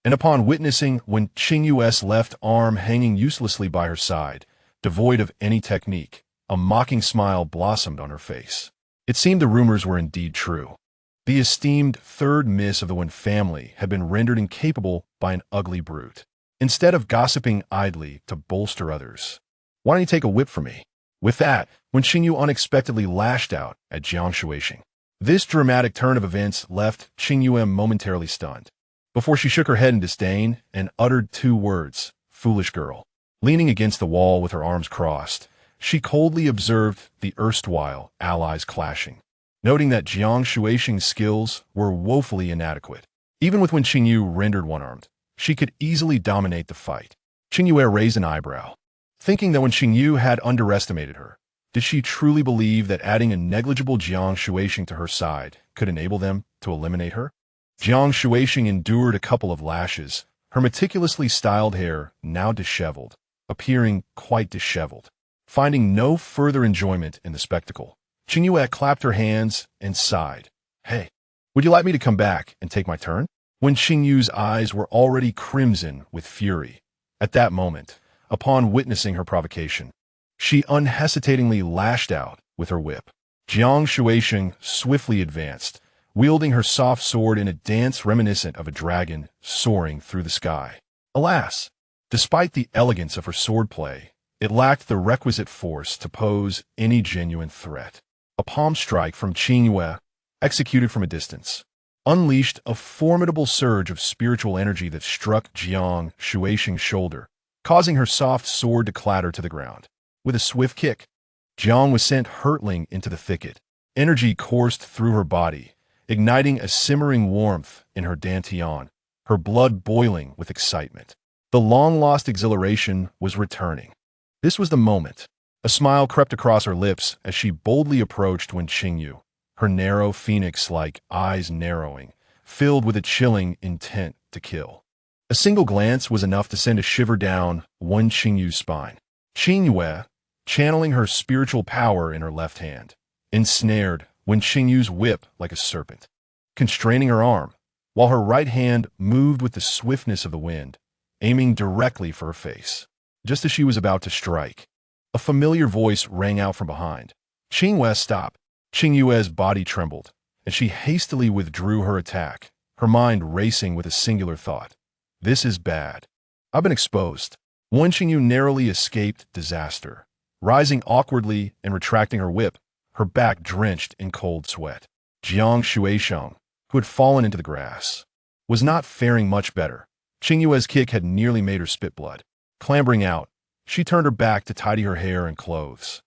S1: And upon witnessing when Qingyue's left arm hanging uselessly by her side, devoid of any technique, a mocking smile blossomed on her face. It seemed the rumors were indeed true. The esteemed third miss of the Wen family had been rendered incapable by an ugly brute. Instead of gossiping idly to bolster others, "Why don't you take a whip from me?" With that, Wen Qingyue unexpectedly lashed out at Jiang Shuisheng. This dramatic turn of events left Qingyue momentarily stunned, before she shook her head in disdain and uttered two words, "Foolish girl." Leaning against the wall with her arms crossed, she coldly observed the erstwhile allies clashing, noting that Jiang Shuisheng's skills were woefully inadequate. Even with Wen Qingyue rendered one-armed, she could easily dominate the fight. Qingyue raised an eyebrow, thinking that Wen Qingyue had underestimated her. Did she truly believe that adding a negligible Jiang Shuisheng to her side could enable them to eliminate her? Jiang Shuisheng endured a couple of lashes, her meticulously styled hair now disheveled, appearing quite disheveled. Finding no further enjoyment in the spectacle, Qingyue clapped her hands and sighed. "Hey, would you like me to come back and take my turn?" When Qingyue's eyes were already crimson with fury. At that moment, upon witnessing her provocation, she unhesitatingly lashed out with her whip. Jiang Shuisheng swiftly advanced, wielding her soft sword in a dance reminiscent of a dragon soaring through the sky. Alas, despite the elegance of her swordplay, it lacked the requisite force to pose any genuine threat. A palm strike from Qingyue, executed from a distance, unleashed a formidable surge of spiritual energy that struck Jiang Shuisheng's shoulder, causing her soft sword to clatter to the ground. With a swift kick, Jiang was sent hurtling into the thicket. Energy coursed through her body, igniting a simmering warmth in her dantian, her blood boiling with excitement. The long-lost exhilaration was returning. This was the moment. A smile crept across her lips as she boldly approached Wen Qingyue, her narrow phoenix-like eyes narrowing, filled with a chilling intent to kill. A single glance was enough to send a shiver down Wen Qingyue's spine. Qingyue, channeling her spiritual power in her left hand, ensnared Wen Qingyue's whip like a serpent, constraining her arm, while her right hand moved with the swiftness of the wind, aiming directly for her face. Just as she was about to strike, a familiar voice rang out from behind. "Qingyue, stop!" Qingyue's body trembled, and she hastily withdrew her attack, her mind racing with a singular thought. "This is bad. I've been exposed." Wen Qingyue narrowly escaped disaster, rising awkwardly and retracting her whip, her back drenched in cold sweat. Jiang Shuisheng, who had fallen into the grass, was not faring much better. Qingyue's kick had nearly made her spit blood. Clambering out, she turned her back to tidy her hair and clothes.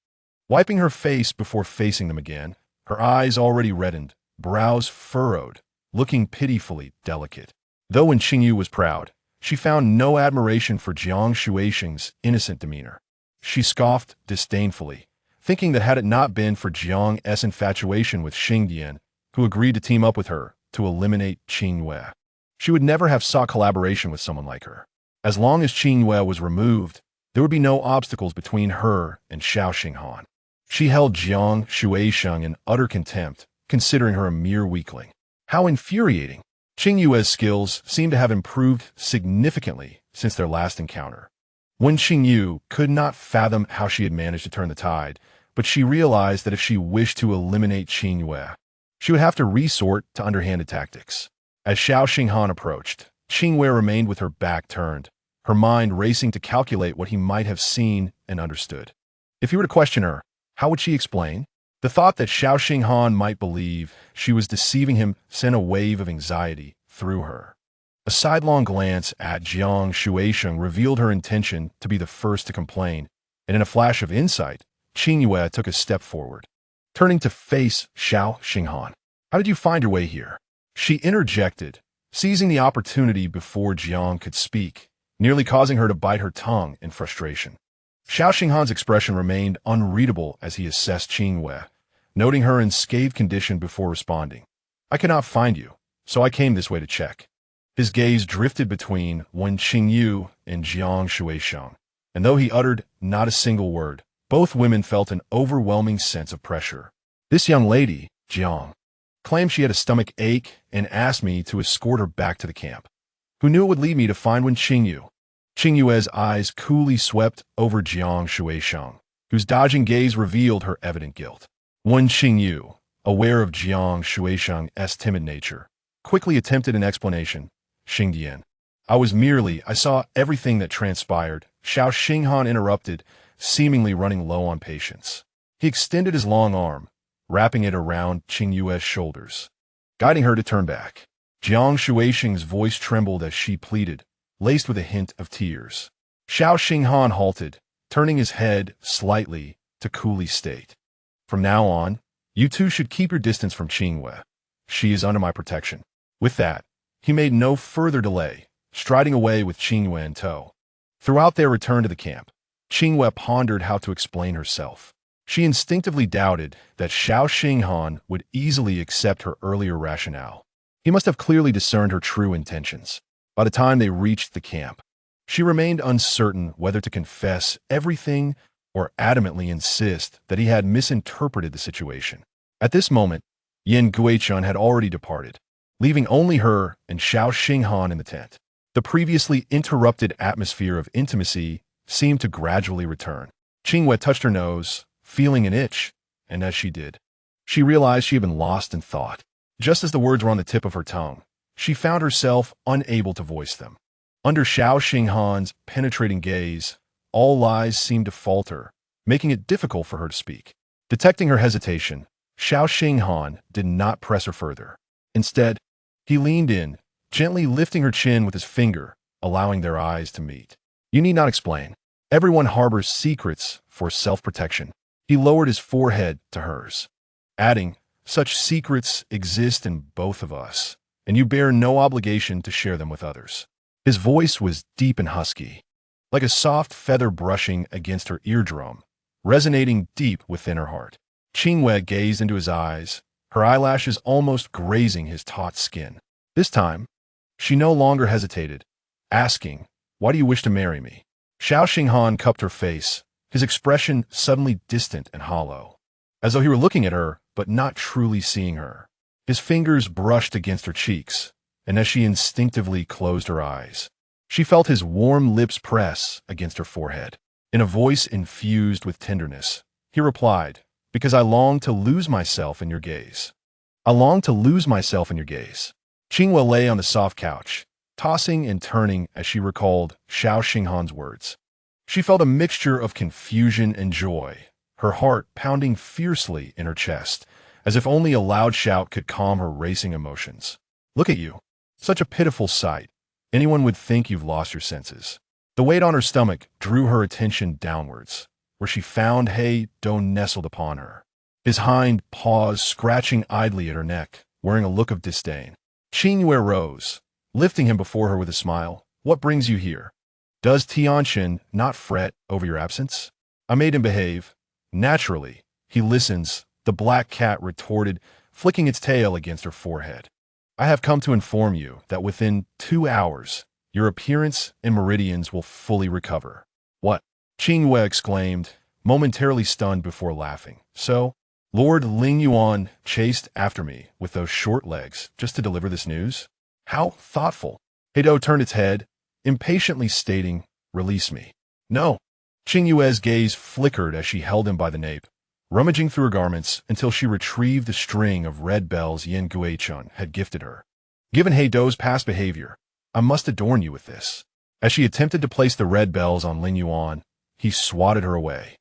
S1: Wiping her face before facing them again, her eyes already reddened, brows furrowed, looking pitifully delicate. Though Wen Qingyue was proud, she found no admiration for Jiang Shuisheng's innocent demeanor. She scoffed disdainfully, thinking that had it not been for Jiang's infatuation with Xingdian, who agreed to team up with her to eliminate Qingyue, she would never have sought collaboration with someone like her. As long as Qingyue was removed, there would be no obstacles between her and Xiaoxinghan. She held Jiang Shuisheng in utter contempt, considering her a mere weakling. How infuriating! Qingyue's skills seemed to have improved significantly since their last encounter. Wen Qingyue could not fathom how she had managed to turn the tide, but she realized that if she wished to eliminate Qingyue, she would have to resort to underhanded tactics. As Xiaoxinghan approached, Qingyue remained with her back turned, her mind racing to calculate what he might have seen and understood. If he were to question her, how would she explain? The thought that Xiaoxinghan might believe she was deceiving him sent a wave of anxiety through her. A sidelong glance at Jiang Shuisheng revealed her intention to be the first to complain, and in a flash of insight, Qingyue took a step forward. Turning to face Xiaoxinghan, "How did you find your way here?" She interjected, seizing the opportunity before Jiang could speak, nearly causing her to bite her tongue in frustration. Xiaoxinghan's expression remained unreadable as he assessed Qingyue, noting her in scathed condition before responding. "I cannot find you, so I came this way to check." His gaze drifted between Wen Qingyue and Jiang Shuisheng, and though he uttered not a single word, Both women felt an overwhelming sense of pressure. This young lady, Jiang, claimed she had a stomach ache and asked me to escort her back to the camp. Who knew it would lead me to find Wen Qingyue? Qingyue's eyes coolly swept over Jiang Shuisheng, whose dodging gaze revealed her evident guilt. Wen Qingyue, aware of Jiang Shuisheng's timid nature, quickly attempted an explanation. Xingdian. I saw everything that transpired. Xiao Xinghan interrupted, seemingly running low on patience. He extended his long arm, wrapping it around Qingyue's shoulders, guiding her to turn back. Jiang Shuisheng's voice trembled as she pleaded, laced with a hint of tears. Xiao Xinghan halted, turning his head slightly to coolly state. From now on, you two should keep your distance from Qingyue. She is under my protection. With that, he made no further delay, striding away with Qingyue in tow. Throughout their return to the camp, Qingyue pondered how to explain herself. She instinctively doubted that Xiao Xinghan would easily accept her earlier rationale. He must have clearly discerned her true intentions. By the time they reached the camp, she remained uncertain whether to confess everything or adamantly insist that he had misinterpreted the situation. At this moment, Yen Guichun had already departed, leaving only her and Xiao Xinghan in the tent. The previously interrupted atmosphere of intimacy seemed to gradually return. Qingyue touched her nose, feeling an itch, and as she did, she realized she had been lost in thought. Just as the words were on the tip of her tongue, she found herself unable to voice them. Under Xiao Xinghan's penetrating gaze, all lies seemed to falter, making it difficult for her to speak. Detecting her hesitation, Xiao Xinghan did not press her further. Instead, he leaned in, gently lifting her chin with his finger, allowing their eyes to meet. You need not explain. Everyone harbors secrets for self-protection. He lowered his forehead to hers, adding, such secrets exist in both of us, and you bear no obligation to share them with others. His voice was deep and husky, like a soft feather brushing against her eardrum, resonating deep within her heart. Qingyue gazed into his eyes, her eyelashes almost grazing his taut skin. This time, she no longer hesitated, asking, why do you wish to marry me? Xiao Xinghan cupped her face, his expression suddenly distant and hollow, as though he were looking at her but not truly seeing her. His fingers brushed against her cheeks, and as she instinctively closed her eyes, she felt his warm lips press against her forehead. In a voice infused with tenderness, he replied, because I long to lose myself in your gaze. I long to lose myself in your gaze. Qingyue lay on the soft couch, tossing and turning as she recalled Xiao Xinghan's words. She felt a mixture of confusion and joy, her heart pounding fiercely in her chest, as if only a loud shout could calm her racing emotions. Look at you. Such a pitiful sight. Anyone would think you've lost your senses. The weight on her stomach drew her attention downwards, where she found He Do nestled upon her, his hind paws scratching idly at her neck, wearing a look of disdain. Qingyue rose, lifting him before her with a smile. What brings you here? Does Tianqin not fret over your absence? I made him behave. Naturally, he listens, the black cat retorted, flicking its tail against her forehead. I have come to inform you that within 2 hours, your appearance and meridians will fully recover. What? Qingyue exclaimed, momentarily stunned before laughing. So, Lord Lingyuan chased after me with those short legs just to deliver this news? How thoughtful. Heido turned its head, impatiently stating, release me. No. Qingyue's gaze flickered as she held him by the nape, rummaging through her garments until she retrieved the string of red bells Yen Guichun had gifted her. Given Heido's past behavior, I must adorn you with this. As she attempted to place the red bells on Lingyuan, he swatted her away,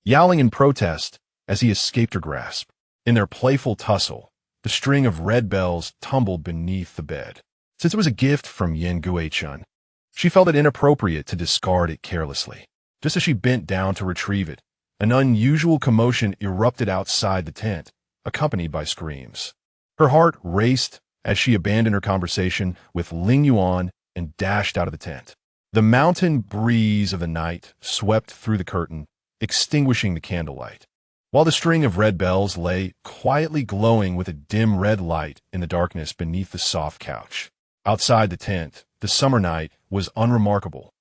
S1: yowling in protest as he escaped her grasp. In their playful tussle, the string of red bells tumbled beneath the bed. Since it was a gift from Yen Guichun, she felt it inappropriate to discard it carelessly. Just as she bent down to retrieve it, an unusual commotion erupted outside the tent, accompanied by screams. Her heart raced as she abandoned her conversation with Lingyuan and dashed out of the tent. The mountain breeze of the night swept through the curtain, extinguishing the candlelight, while the string of red bells lay quietly glowing with a dim red light in the darkness beneath the soft couch. Outside the tent, the summer night was unremarkable.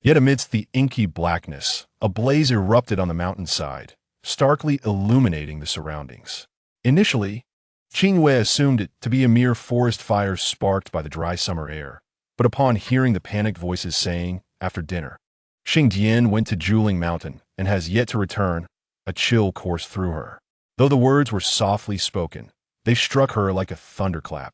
S1: Yet amidst the inky blackness, a blaze erupted on the mountainside, starkly illuminating the surroundings. Initially, Qingyue assumed it to be a mere forest fire sparked by the dry summer air, but upon hearing the panicked voices saying, after dinner, Xingdian went to Juling Mountain and has yet to return, a chill coursed through her. Though the words were softly spoken, they struck her like a thunderclap,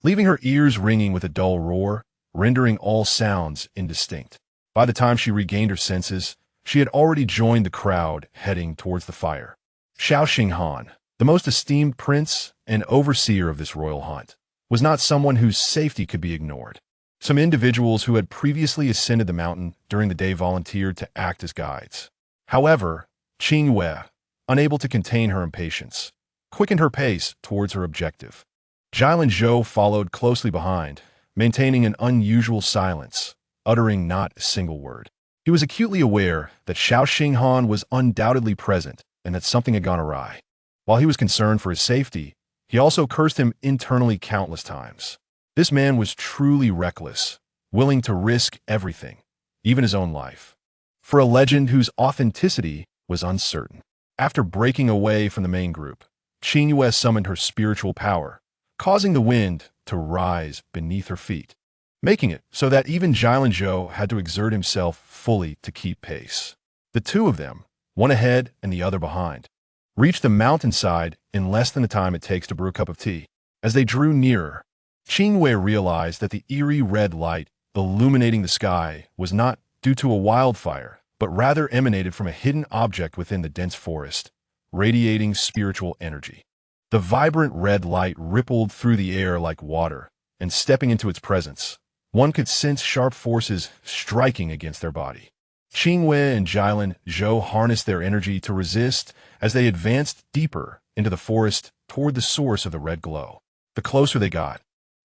S1: leaving her ears ringing with a dull roar, rendering all sounds indistinct. By the time she regained her senses, she had already joined the crowd heading towards the fire. Xiao Xinghan, the most esteemed prince and overseer of this royal hunt, was not someone whose safety could be ignored. Some individuals who had previously ascended the mountain during the day volunteered to act as guides. However, Qingyue, unable to contain her impatience, quickened her pace towards her objective. Jilin Zhou followed closely behind, maintaining an unusual silence, uttering not a single word. He was acutely aware that Xiao Xinghan was undoubtedly present and that something had gone awry. While he was concerned for his safety, he also cursed him internally countless times. This man was truly reckless, willing to risk everything, even his own life, for a legend whose authenticity was uncertain. After breaking away from the main group, Qingyue summoned her spiritual power, causing the wind to rise beneath her feet, making it so that even Jilin Zhou had to exert himself fully to keep pace. The two of them, one ahead and the other behind, reached the mountainside in less than the time it takes to brew a cup of tea. As they drew nearer, Qingyue realized that the eerie red light illuminating the sky was not due to a wildfire, but rather emanated from a hidden object within the dense forest, radiating spiritual energy. The vibrant red light rippled through the air like water, and stepping into its presence, one could sense sharp forces striking against their body. Qingyue and Jilin Zhou harnessed their energy to resist as they advanced deeper into the forest toward the source of the red glow. The closer they got,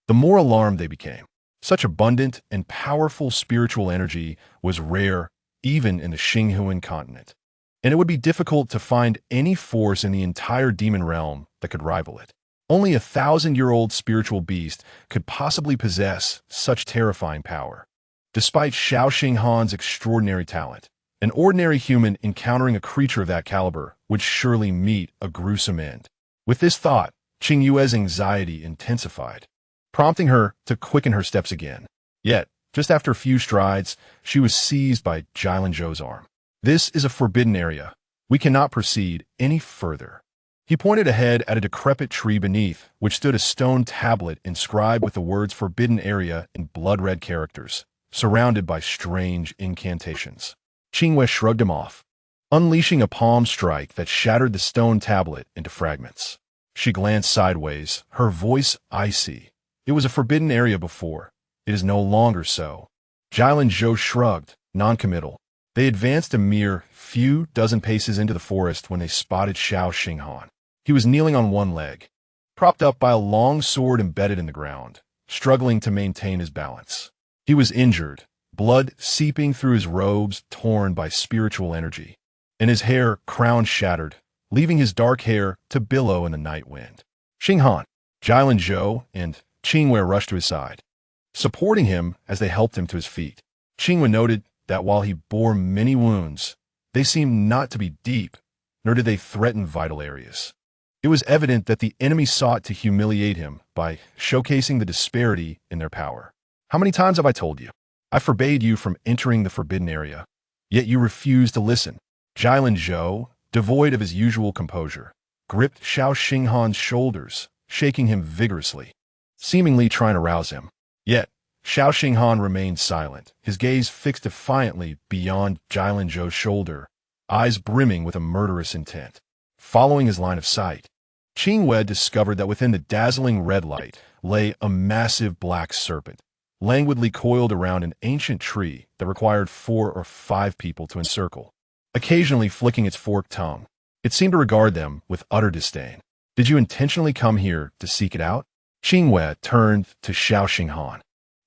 S1: the more alarmed they became. Such abundant and powerful spiritual energy was rare even in the Xinghuan continent, and it would be difficult to find any force in the entire demon realm that could rival it. Only a 1,000-year-old spiritual beast could possibly possess such terrifying power. Despite Xiao Xinghan's extraordinary talent, an ordinary human encountering a creature of that caliber would surely meet a gruesome end. With this thought, Qingyue's anxiety intensified, prompting her to quicken her steps again. Yet, just after a few strides, she was seized by Jilin Zhou's arm. "This is a forbidden area. We cannot proceed any further." He pointed ahead at a decrepit tree beneath, which stood a stone tablet inscribed with the words "Forbidden Area" in blood-red characters, surrounded by strange incantations. Qingyue shrugged him off, unleashing a palm strike that shattered the stone tablet into fragments. She glanced sideways, her voice icy. "It was a forbidden area before. It is no longer so." Jilin Zhou shrugged, noncommittal. They advanced a mere few dozen paces into the forest when they spotted Xiao Xinghan. He was kneeling on one leg, propped up by a long sword embedded in the ground, struggling to maintain his balance. He was injured, blood seeping through his robes torn by spiritual energy, and his hair crown shattered, leaving his dark hair to billow in the night wind. Xinghan, Jilin Zhou, and Qingyue rushed to his side, supporting him as they helped him to his feet. Qingyue noted that while he bore many wounds, they seemed not to be deep, nor did they threaten vital areas. It was evident that the enemy sought to humiliate him by showcasing the disparity in their power. "How many times have I told you? I forbade you from entering the forbidden area, yet you refused to listen." Jilin Zhou, devoid of his usual composure, gripped Xiao Xinghan's shoulders, shaking him vigorously, seemingly trying to rouse him. Yet, Xiao Xinghan remained silent, his gaze fixed defiantly beyond Jilin Zhou's shoulder, eyes brimming with a murderous intent. Following his line of sight, Qingyue discovered that within the dazzling red light lay a massive black serpent, languidly coiled around an ancient tree that required 4 or 5 people to encircle, occasionally flicking its forked tongue. It seemed to regard them with utter disdain. "Did you intentionally come here to seek it out?" Qingyue turned to Xiao Xinghan,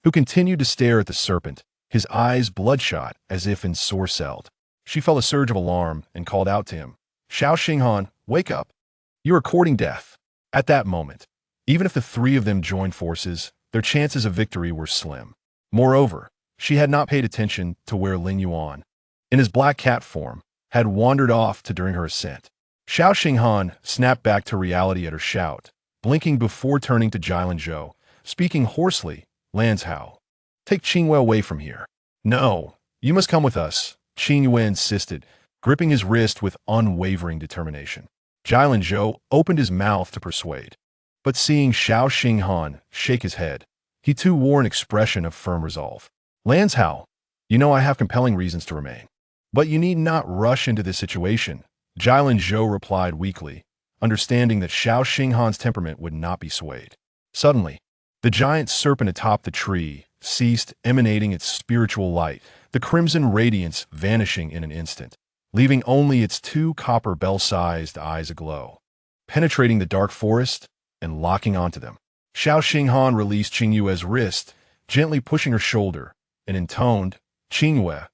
S1: who continued to stare at the serpent, his eyes bloodshot as if ensorcelled. She felt a surge of alarm and called out to him, "Xiao Xinghan, wake up. You are courting death." At that moment, even if the 3 of them joined forces, their chances of victory were slim. Moreover, She had not paid attention to where Lingyuan, in his black cat form, had wandered off to during her ascent. Xiao Xinghan snapped back to reality at her shout, blinking before turning to Jilin Zhou, speaking hoarsely, "Lanzhao, take Qingyue away from here." "No, you must come with us," Qingyue insisted, gripping his wrist with unwavering determination. Jilin Zhou opened his mouth to persuade, but seeing Xiao Xinghan shake his head, he too wore an expression of firm resolve. "Lanzhao, you know I have compelling reasons to remain. But you need not rush into this situation," Jilin Zhou replied weakly, understanding that Xiao Xinghan's temperament would not be swayed. Suddenly, the giant serpent atop the tree ceased emanating its spiritual light, the crimson radiance vanishing in an instant, leaving only its two copper bell-sized eyes aglow, penetrating the dark forest and locking onto them. Xiao Xinghan released Qingyue's wrist, gently pushing her shoulder, and intoned, "Qingyue,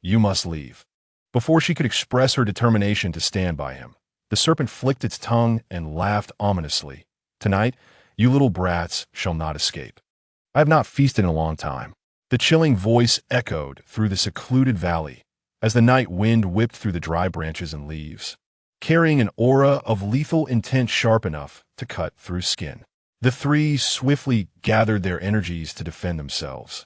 S1: you must leave." Before she could express her determination to stand by him, the serpent flicked its tongue and laughed ominously. "Tonight, you little brats shall not escape. I have not feasted in a long time." The chilling voice echoed through the secluded valley as the night wind whipped through the dry branches and leaves, carrying an aura of lethal intent sharp enough to cut through skin. The three swiftly gathered their energies to defend themselves,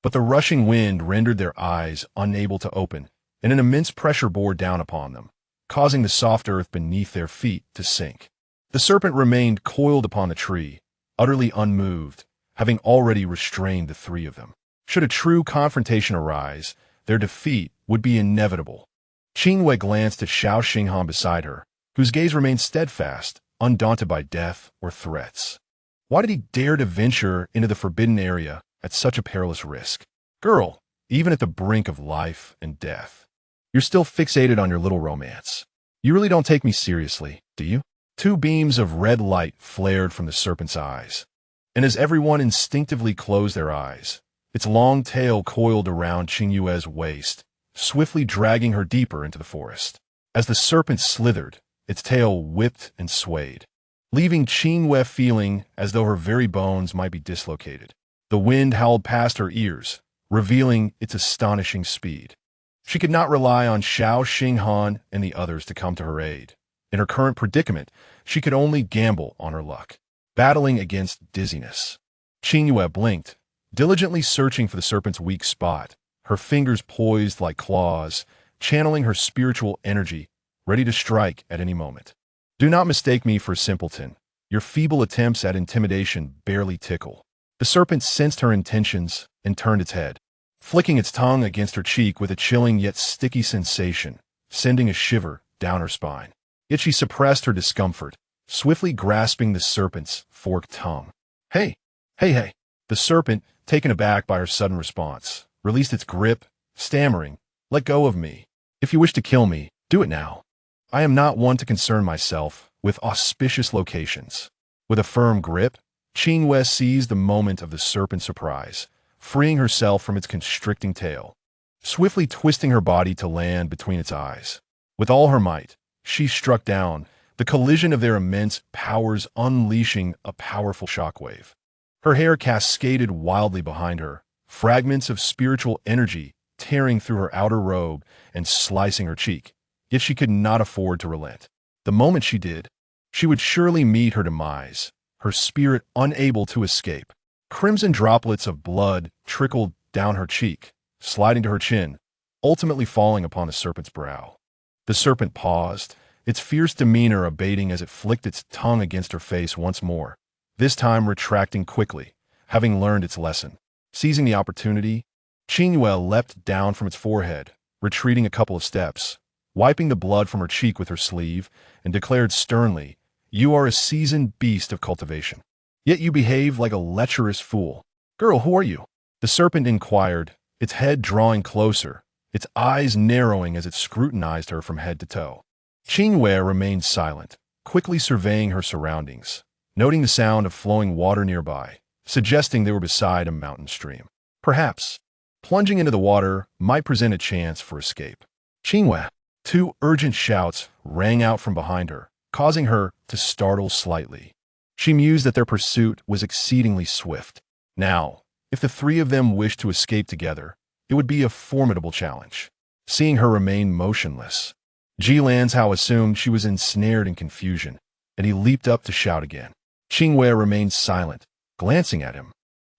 S1: but the rushing wind rendered their eyes unable to open, and an immense pressure bore down upon them, causing the soft earth beneath their feet to sink. The serpent remained coiled upon the tree, utterly unmoved, having already restrained the three of them. Should a true confrontation arise, their defeat would be inevitable. Qingyue glanced at Xiao Xinghan beside her, whose gaze remained steadfast, undaunted by death or threats. Why did he dare to venture into the forbidden area at such a perilous risk? "Girl, even at the brink of life and death, you're still fixated on your little romance. You really don't take me seriously, do you?" Two beams of red light flared from the serpent's eyes, and as everyone instinctively closed their eyes, its long tail coiled around Qingyue's waist, swiftly dragging her deeper into the forest. As the serpent slithered, its tail whipped and swayed, leaving Qingyue feeling as though her very bones might be dislocated. The wind howled past her ears, revealing its astonishing speed. She could not rely on Xiao Xinghan and the others to come to her aid. In her current predicament, she could only gamble on her luck, battling against dizziness. Qingyue blinked, diligently searching for the serpent's weak spot, her fingers poised like claws, channeling her spiritual energy, ready to strike at any moment. "Do not mistake me for a simpleton. Your feeble attempts at intimidation barely tickle." The serpent sensed her intentions and turned its head, flicking its tongue against her cheek with a chilling yet sticky sensation, sending a shiver down her spine. Yet she suppressed her discomfort, swiftly grasping the serpent's forked tongue. Hey! Hey! The serpent, taken aback by her sudden response, released its grip, stammering, "Let go of me. If you wish to kill me, do it now. I am not one to concern myself with auspicious locations." With a firm grip, Qingyue seized the moment of the serpent's surprise, freeing herself from its constricting tail, swiftly twisting her body to land between its eyes. With all her might, she struck down, the collision of their immense powers unleashing a powerful shockwave. Her hair cascaded wildly behind her, fragments of spiritual energy tearing through her outer robe and slicing her cheek, yet she could not afford to relent. The moment she did, she would surely meet her demise, her spirit unable to escape. Crimson droplets of blood trickled down her cheek, sliding to her chin, ultimately falling upon the serpent's brow. The serpent paused, its fierce demeanor abating as it flicked its tongue against her face once more, this time retracting quickly, having learned its lesson. Seizing the opportunity, Qingyue leapt down from its forehead, retreating a couple of steps, wiping the blood from her cheek with her sleeve, and declared sternly, "You are a seasoned beast of cultivation. Yet you behave like a lecherous fool. Girl, who are you?" The serpent inquired, its head drawing closer, its eyes narrowing as it scrutinized her from head to toe. Qingyue remained silent, quickly surveying her surroundings, noting the sound of flowing water nearby, suggesting they were beside a mountain stream. Perhaps plunging into the water might present a chance for escape. "Qingyue!" Two urgent shouts rang out from behind her, causing her to startle slightly. She mused that their pursuit was exceedingly swift. Now, if the three of them wished to escape together, It would be a formidable challenge. Seeing her remain motionless, Ji Lanzhao assumed she was ensnared in confusion, and he leaped up to shout again. Qingyue remained silent, glancing at him,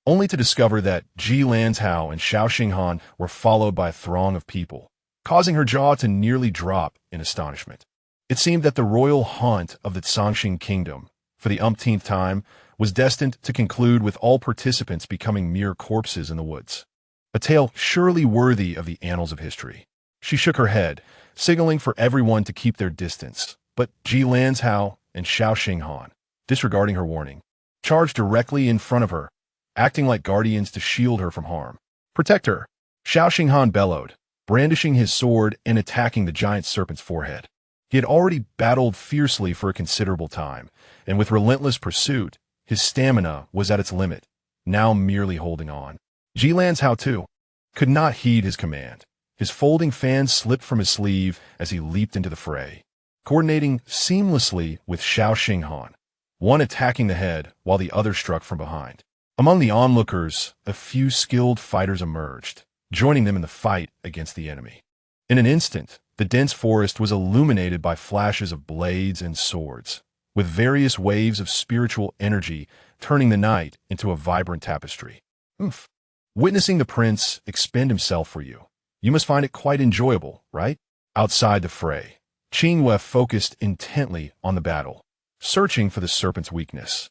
S1: only to discover that Ji Lanzhao and Xiao Xinghan were followed by a throng of people, causing her jaw to nearly drop in astonishment. It seemed that the royal haunt of the Zhangxing kingdom, for the umpteenth time, was destined to conclude with all participants becoming mere corpses in the woods. A tale surely worthy of the annals of history. She shook her head, signaling for everyone to keep their distance, but Ji Lanzhao and Xiao Xinghan, disregarding her warning, charged directly in front of her, acting like guardians to shield her from harm. "Protect her!" Xiao Xinghan bellowed, brandishing his sword and attacking the giant serpent's forehead. He had already battled fiercely for a considerable time, and with relentless pursuit, his stamina was at its limit, now merely holding on. Ji Lanzhao, too, could not heed his command. His folding fan slipped from his sleeve as he leaped into the fray, coordinating seamlessly with Xiao Xinghan, one attacking the head while the other struck from behind. Among the onlookers, a few skilled fighters emerged, joining them in the fight against the enemy. In an instant, the dense forest was illuminated by flashes of blades and swords, with various waves of spiritual energy turning the night into a vibrant tapestry. Oof. Witnessing the prince expend himself for you, you must find it quite enjoyable, right? Outside the fray, Qingyue focused intently on the battle, searching for the serpent's weakness.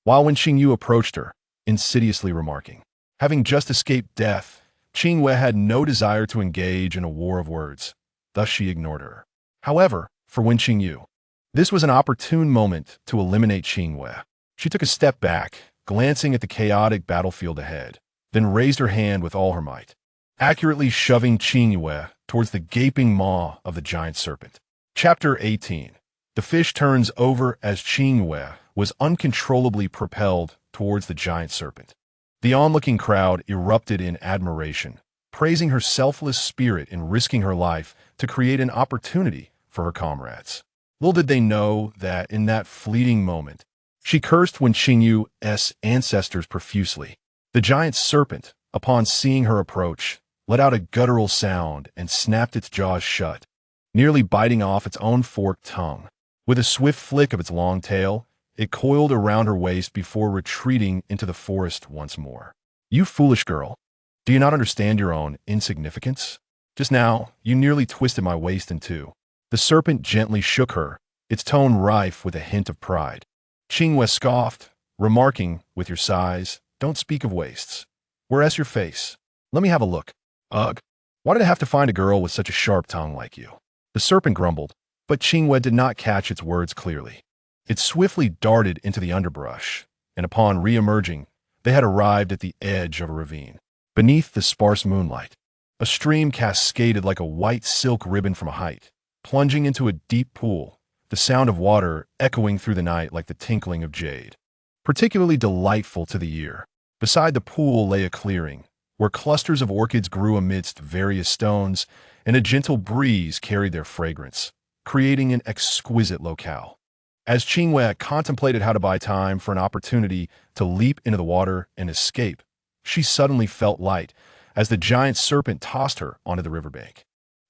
S1: While when Qingyue approached her, insidiously remarking, having just escaped death, Qingyue had no desire to engage in a war of words, thus she ignored her. However, for Wen Qingyue, this was an opportune moment to eliminate Qingyue. She took a step back, glancing at the chaotic battlefield ahead, then raised her hand with all her might, accurately shoving Qingyue towards the gaping maw of the giant serpent. Chapter 18. The fish turns over as Qingyue was uncontrollably propelled towards the giant serpent. The onlooking crowd erupted in admiration, praising her selfless spirit in risking her life to create an opportunity for her comrades. Little did they know that in that fleeting moment, she cursed Wen Qingyue's ancestors profusely. The giant serpent, upon seeing her approach, let out a guttural sound and snapped its jaws shut, nearly biting off its own forked tongue. With a swift flick of its long tail, it coiled around her waist before retreating into the forest once more. "You foolish girl, do you not understand your own insignificance? Just now, you nearly twisted my waist in two." The serpent gently shook her, its tone rife with a hint of pride. Qingyue scoffed, remarking, "With your size, don't speak of waists. Whereas your face. Let me have a look." "Ugh, why did I have to find a girl with such a sharp tongue like you?" The serpent grumbled, but Qingyue did not catch its words clearly. It swiftly darted into the underbrush, and upon re-emerging, they had arrived at the edge of a ravine. Beneath the sparse moonlight, a stream cascaded like a white silk ribbon from a height, plunging into a deep pool, the sound of water echoing through the night like the tinkling of jade. Particularly delightful to the ear, beside the pool lay a clearing, where clusters of orchids grew amidst various stones, and a gentle breeze carried their fragrance, creating an exquisite locale. As Qingyue contemplated how to buy time for an opportunity to leap into the water and escape, she suddenly felt light as the giant serpent tossed her onto the riverbank.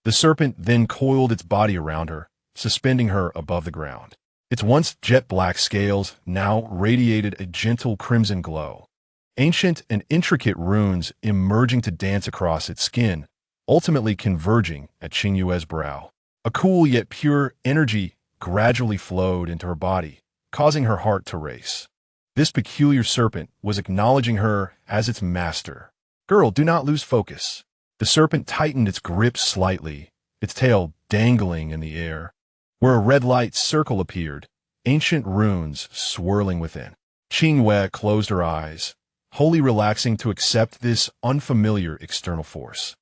S1: The serpent then coiled its body around her, suspending her above the ground. Its once jet-black scales now radiated a gentle crimson glow, ancient and intricate runes emerging to dance across its skin, ultimately converging at Qingyue's brow. A cool yet pure energy gradually flowed into her body, causing her heart to race. This peculiar serpent was acknowledging her as its master. "Girl, do not lose focus." The serpent tightened its grip slightly, its tail dangling in the air, where a red light circle appeared, ancient runes swirling within. Qingyue closed her eyes, wholly relaxing to accept this unfamiliar external force,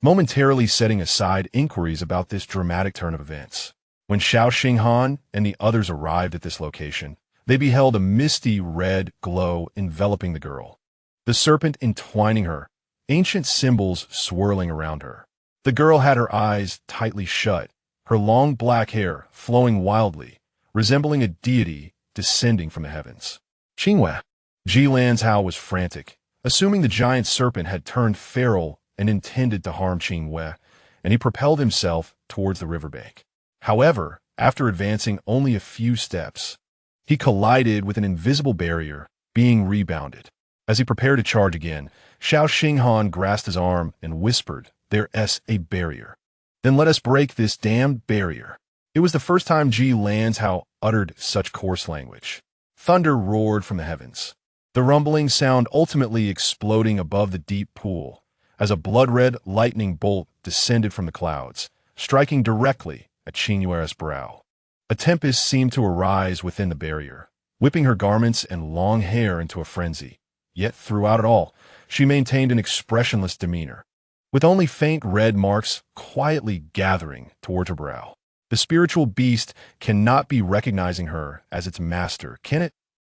S1: momentarily setting aside inquiries about this dramatic turn of events. When Xiao Xinghan and the others arrived at this location, they beheld a misty red glow enveloping the girl, the serpent entwining her, ancient symbols swirling around her. The girl had her eyes tightly shut, her long black hair flowing wildly, resembling a deity descending from the heavens. "Qingyue." Ji Lanzhao was frantic, assuming the giant serpent had turned feral and intended to harm Qingyue, and he propelled himself towards the riverbank. However, after advancing only a few steps, he collided with an invisible barrier, being rebounded. As he prepared to charge again, Xiao Xinghan grasped his arm and whispered, "There's a barrier. Then let us break this damned barrier." It was the first time Ji Lanzhao uttered such coarse language. Thunder roared from the heavens, the rumbling sound ultimately exploding above the deep pool, as a blood-red lightning bolt descended from the clouds, striking directly at Qingyue's brow. A tempest seemed to arise within the barrier, whipping her garments and long hair into a frenzy. Yet throughout it all, she maintained an expressionless demeanor, with only faint red marks quietly gathering toward her brow. The spiritual beast cannot be recognizing her as its master, can it?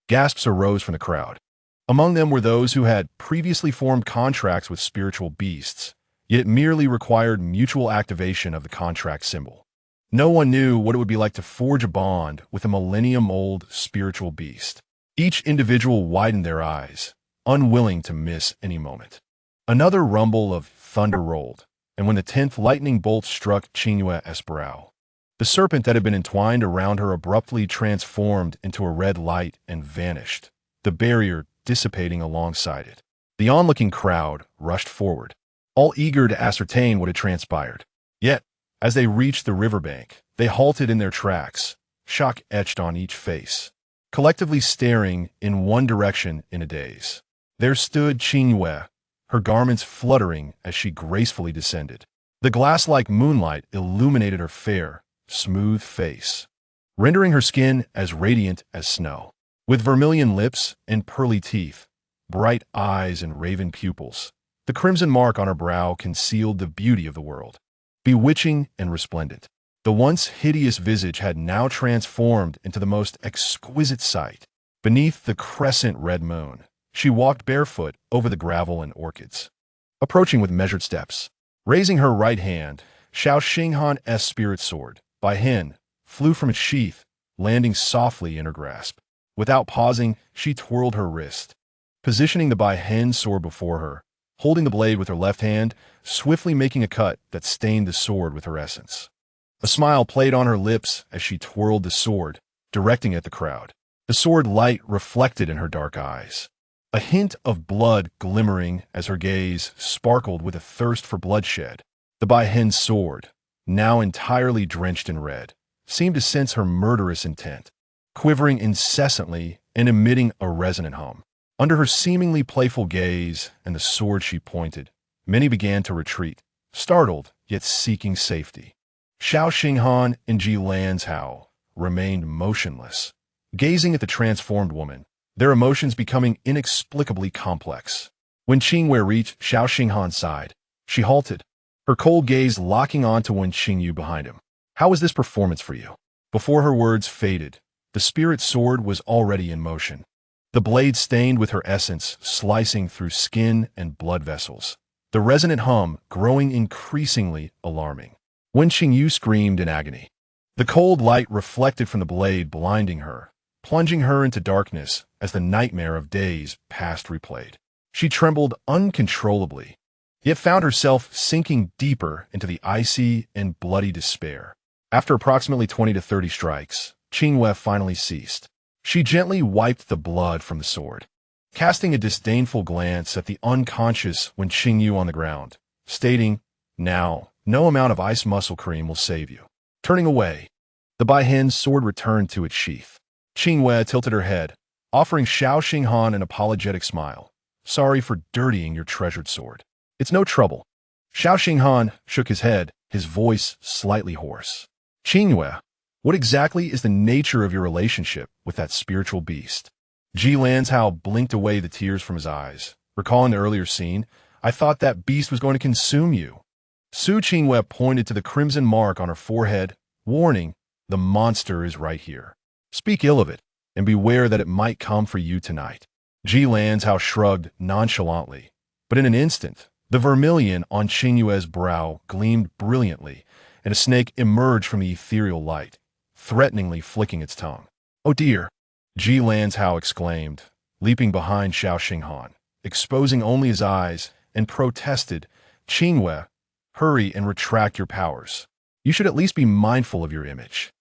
S1: Gasps arose from the crowd. Among them were those who had previously formed contracts with spiritual beasts, yet it merely required mutual activation of the contract symbol. No one knew what it would be like to forge a bond with a millennium-old spiritual beast. Each individual widened their eyes, unwilling to miss any moment. Another rumble of thunder rolled, and when the 10th lightning bolt struck Qingyue's brow, the serpent that had been entwined around her abruptly transformed into a red light and vanished, the barrier dissipating alongside it. The onlooking crowd rushed forward, all eager to ascertain what had transpired. Yet, as they reached the riverbank, they halted in their tracks, shock etched on each face, collectively staring in one direction in a daze. There stood Qingyue, her garments fluttering as she gracefully descended. The glass-like moonlight illuminated her fair, smooth face, rendering her skin as radiant as snow. With vermilion lips and pearly teeth, bright eyes and raven pupils, the crimson mark on her brow concealed the beauty of the world. Bewitching and resplendent, the once hideous visage had now transformed into the most exquisite sight. Beneath the crescent red moon, she walked barefoot over the gravel and orchids, approaching with measured steps. Raising her right hand, Xiao Xinghan's spirit sword, by hen, flew from its sheath, landing softly in her grasp. Without pausing, she twirled her wrist, positioning the by hen sword before her, holding the blade with her left hand, swiftly making a cut that stained the sword with her essence. A smile played on her lips as she twirled the sword, directing at the crowd. The sword light reflected in her dark eyes, a hint of blood glimmering as her gaze sparkled with a thirst for bloodshed. The by hen sword, now entirely drenched in red, seemed to sense her murderous intent, quivering incessantly and emitting a resonant hum. Under her seemingly playful gaze and the sword she pointed, many began to retreat, startled yet seeking safety. Xiao Xinghan and Ji Lanzhao remained motionless, gazing at the transformed woman, their emotions becoming inexplicably complex. When Qingyue reached Xiao Xinghan's side, she halted, her cold gaze locking onto Wen Qingyue behind him. "How was this performance for you?" Before her words faded, the spirit sword was already in motion, the blade stained with her essence slicing through skin and blood vessels, the resonant hum growing increasingly alarming. Wen Qingyue screamed in agony, the cold light reflected from the blade blinding her, plunging her into darkness as the nightmare of days past replayed. She trembled uncontrollably, yet found herself sinking deeper into the icy and bloody despair. After approximately 20 to 30 strikes, Qingyue finally ceased. She gently wiped the blood from the sword, casting a disdainful glance at the unconscious Wen Qingyue on the ground, stating, "Now, no amount of ice muscle cream will save you." Turning away, the by hen's sword returned to its sheath. Qingyue tilted her head, offering Xiao Xinghan an apologetic smile. "Sorry for dirtying your treasured sword." "It's no trouble." Xiao Xinghan shook his head, his voice slightly hoarse. "Qingyue, what exactly is the nature of your relationship with that spiritual beast?" Ji Lanzhao blinked away the tears from his eyes, recalling the earlier scene. "I thought that beast was going to consume you." Su Qingyue pointed to the crimson mark on her forehead, warning, "The monster is right here. Speak ill of it, and beware that it might come for you tonight." Ji Lanzhao shrugged nonchalantly, but in an instant, the vermilion on Qingyue's brow gleamed brilliantly, and a snake emerged from the ethereal light, threateningly flicking its tongue. "Oh dear!" Ji Lanzhao exclaimed, leaping behind Xiao Xinghan, exposing only his eyes, and protested, Qingyue, hurry and retract your powers. You should at least be mindful of your image.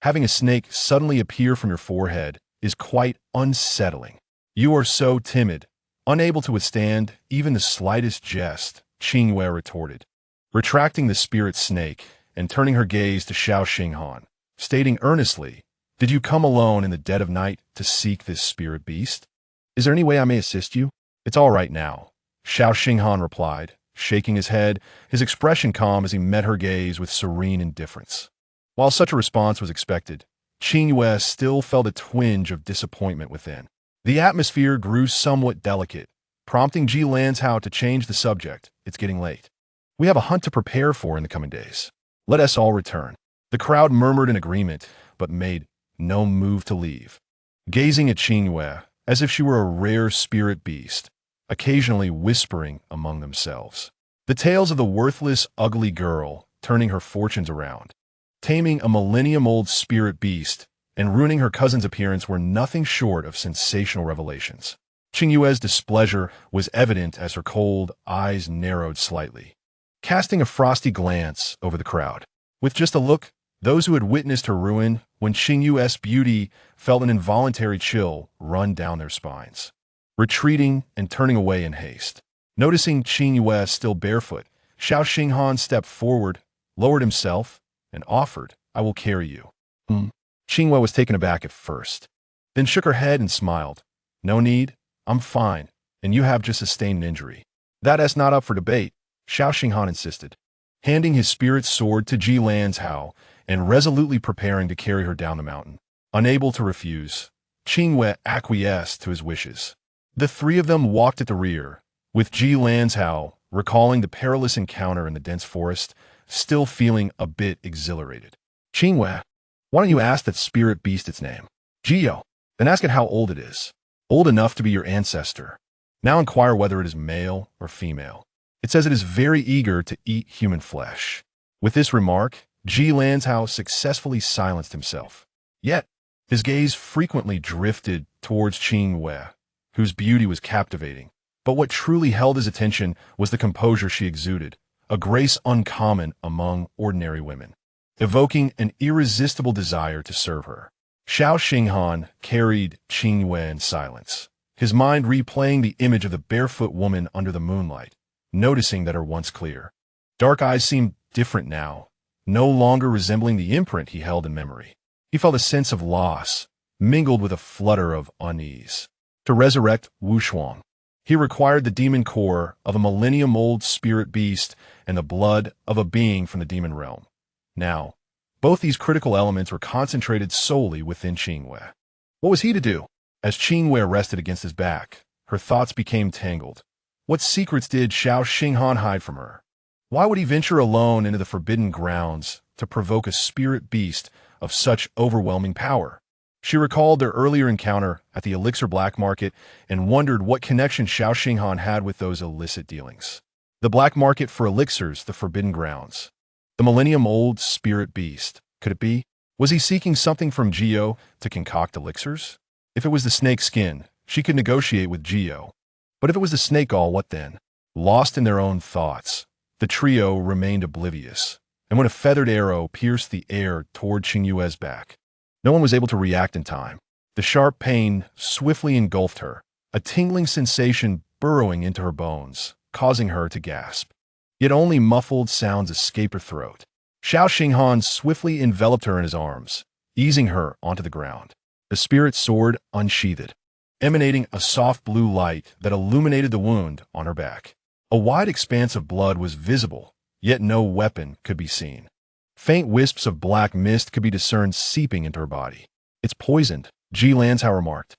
S1: Having a snake suddenly appear from your forehead is quite unsettling. You are so timid, unable to withstand even the slightest jest, Qingyue retorted, retracting the spirit snake and turning her gaze to Xiao Xinghan, stating earnestly, "Did you come alone in the dead of night to seek this spirit beast? Is there any way I may assist you?" "It's all right now," Xiao Xinghan replied, shaking his head, his expression calm as he met her gaze with serene indifference. While such a response was expected, Qingyue still felt a twinge of disappointment within. The atmosphere grew somewhat delicate, prompting Ji Lanzhao to change the subject. "It's getting late. We have a hunt to prepare for in the coming days. Let us all return." The crowd murmured in agreement, but made no move to leave, gazing at Qingyue as if she were a rare spirit beast, occasionally whispering among themselves. The tales of the worthless, ugly girl turning her fortunes around, taming a millennium-old spirit beast, and ruining her cousin's appearance were nothing short of sensational revelations. Qingyue's displeasure was evident as her cold eyes narrowed slightly, casting a frosty glance over the crowd. With just a look, those who had witnessed her ruin when Qingyue's beauty felt an involuntary chill run down their spines, retreating and turning away in haste. Noticing Qingyue still barefoot, Xiao Xinghan stepped forward, lowered himself, and offered, "I will carry you." Qingyue was taken aback at first, then shook her head and smiled. "No need, I'm fine, and you have just sustained an injury." "That is not up for debate," Xiao Xinghan insisted, handing his spirit sword to Ji Lanzhao and resolutely preparing to carry her down the mountain. Unable to refuse, Qingyue acquiesced to his wishes. The three of them walked at the rear, with Ji Lanzhao recalling the perilous encounter in the dense forest, still feeling a bit exhilarated. "Qingyue, why don't you ask that spirit beast its name?" "Jiyo, then ask it how old it is." "Old enough to be your ancestor. Now inquire whether it is male or female. It says it is very eager to eat human flesh." With this remark, Ji Lanzhao successfully silenced himself. Yet, his gaze frequently drifted towards Qingyue, whose beauty was captivating. But what truly held his attention was the composure she exuded, a grace uncommon among ordinary women, evoking an irresistible desire to serve her. Xiao Xinghan carried Qingyue in silence, his mind replaying the image of the barefoot woman under the moonlight, noticing that her once clear, dark eyes seemed different now, no longer resembling the imprint he held in memory. He felt a sense of loss, mingled with a flutter of unease. To resurrect Wu Shuang, he required the demon core of a millennium-old spirit beast and the blood of a being from the demon realm. Now, both these critical elements were concentrated solely within Qingyue. What was he to do? As Qingyue rested against his back, her thoughts became tangled. What secrets did Xiao Xinghan hide from her? Why would he venture alone into the forbidden grounds to provoke a spirit beast of such overwhelming power? She recalled their earlier encounter at the elixir black market and wondered what connection Xiao Xinghan had with those illicit dealings. The black market for elixirs, the forbidden grounds. The millennium-old spirit beast. Could it be? Was he seeking something from Jiyo to concoct elixirs? If it was the snake skin, she could negotiate with Jiyo. But if it was the snake gall, what then? Lost in their own thoughts, the trio remained oblivious, and when a feathered arrow pierced the air toward Qingyue's back, no one was able to react in time. The sharp pain swiftly engulfed her, a tingling sensation burrowing into her bones, causing her to gasp. Yet only muffled sounds escaped her throat. Xiao Xinghan swiftly enveloped her in his arms, easing her onto the ground. The spirit sword unsheathed, emanating a soft blue light that illuminated the wound on her back. A wide expanse of blood was visible, yet no weapon could be seen. Faint wisps of black mist could be discerned seeping into her body. "It's poisoned," Ji Lanzhao remarked,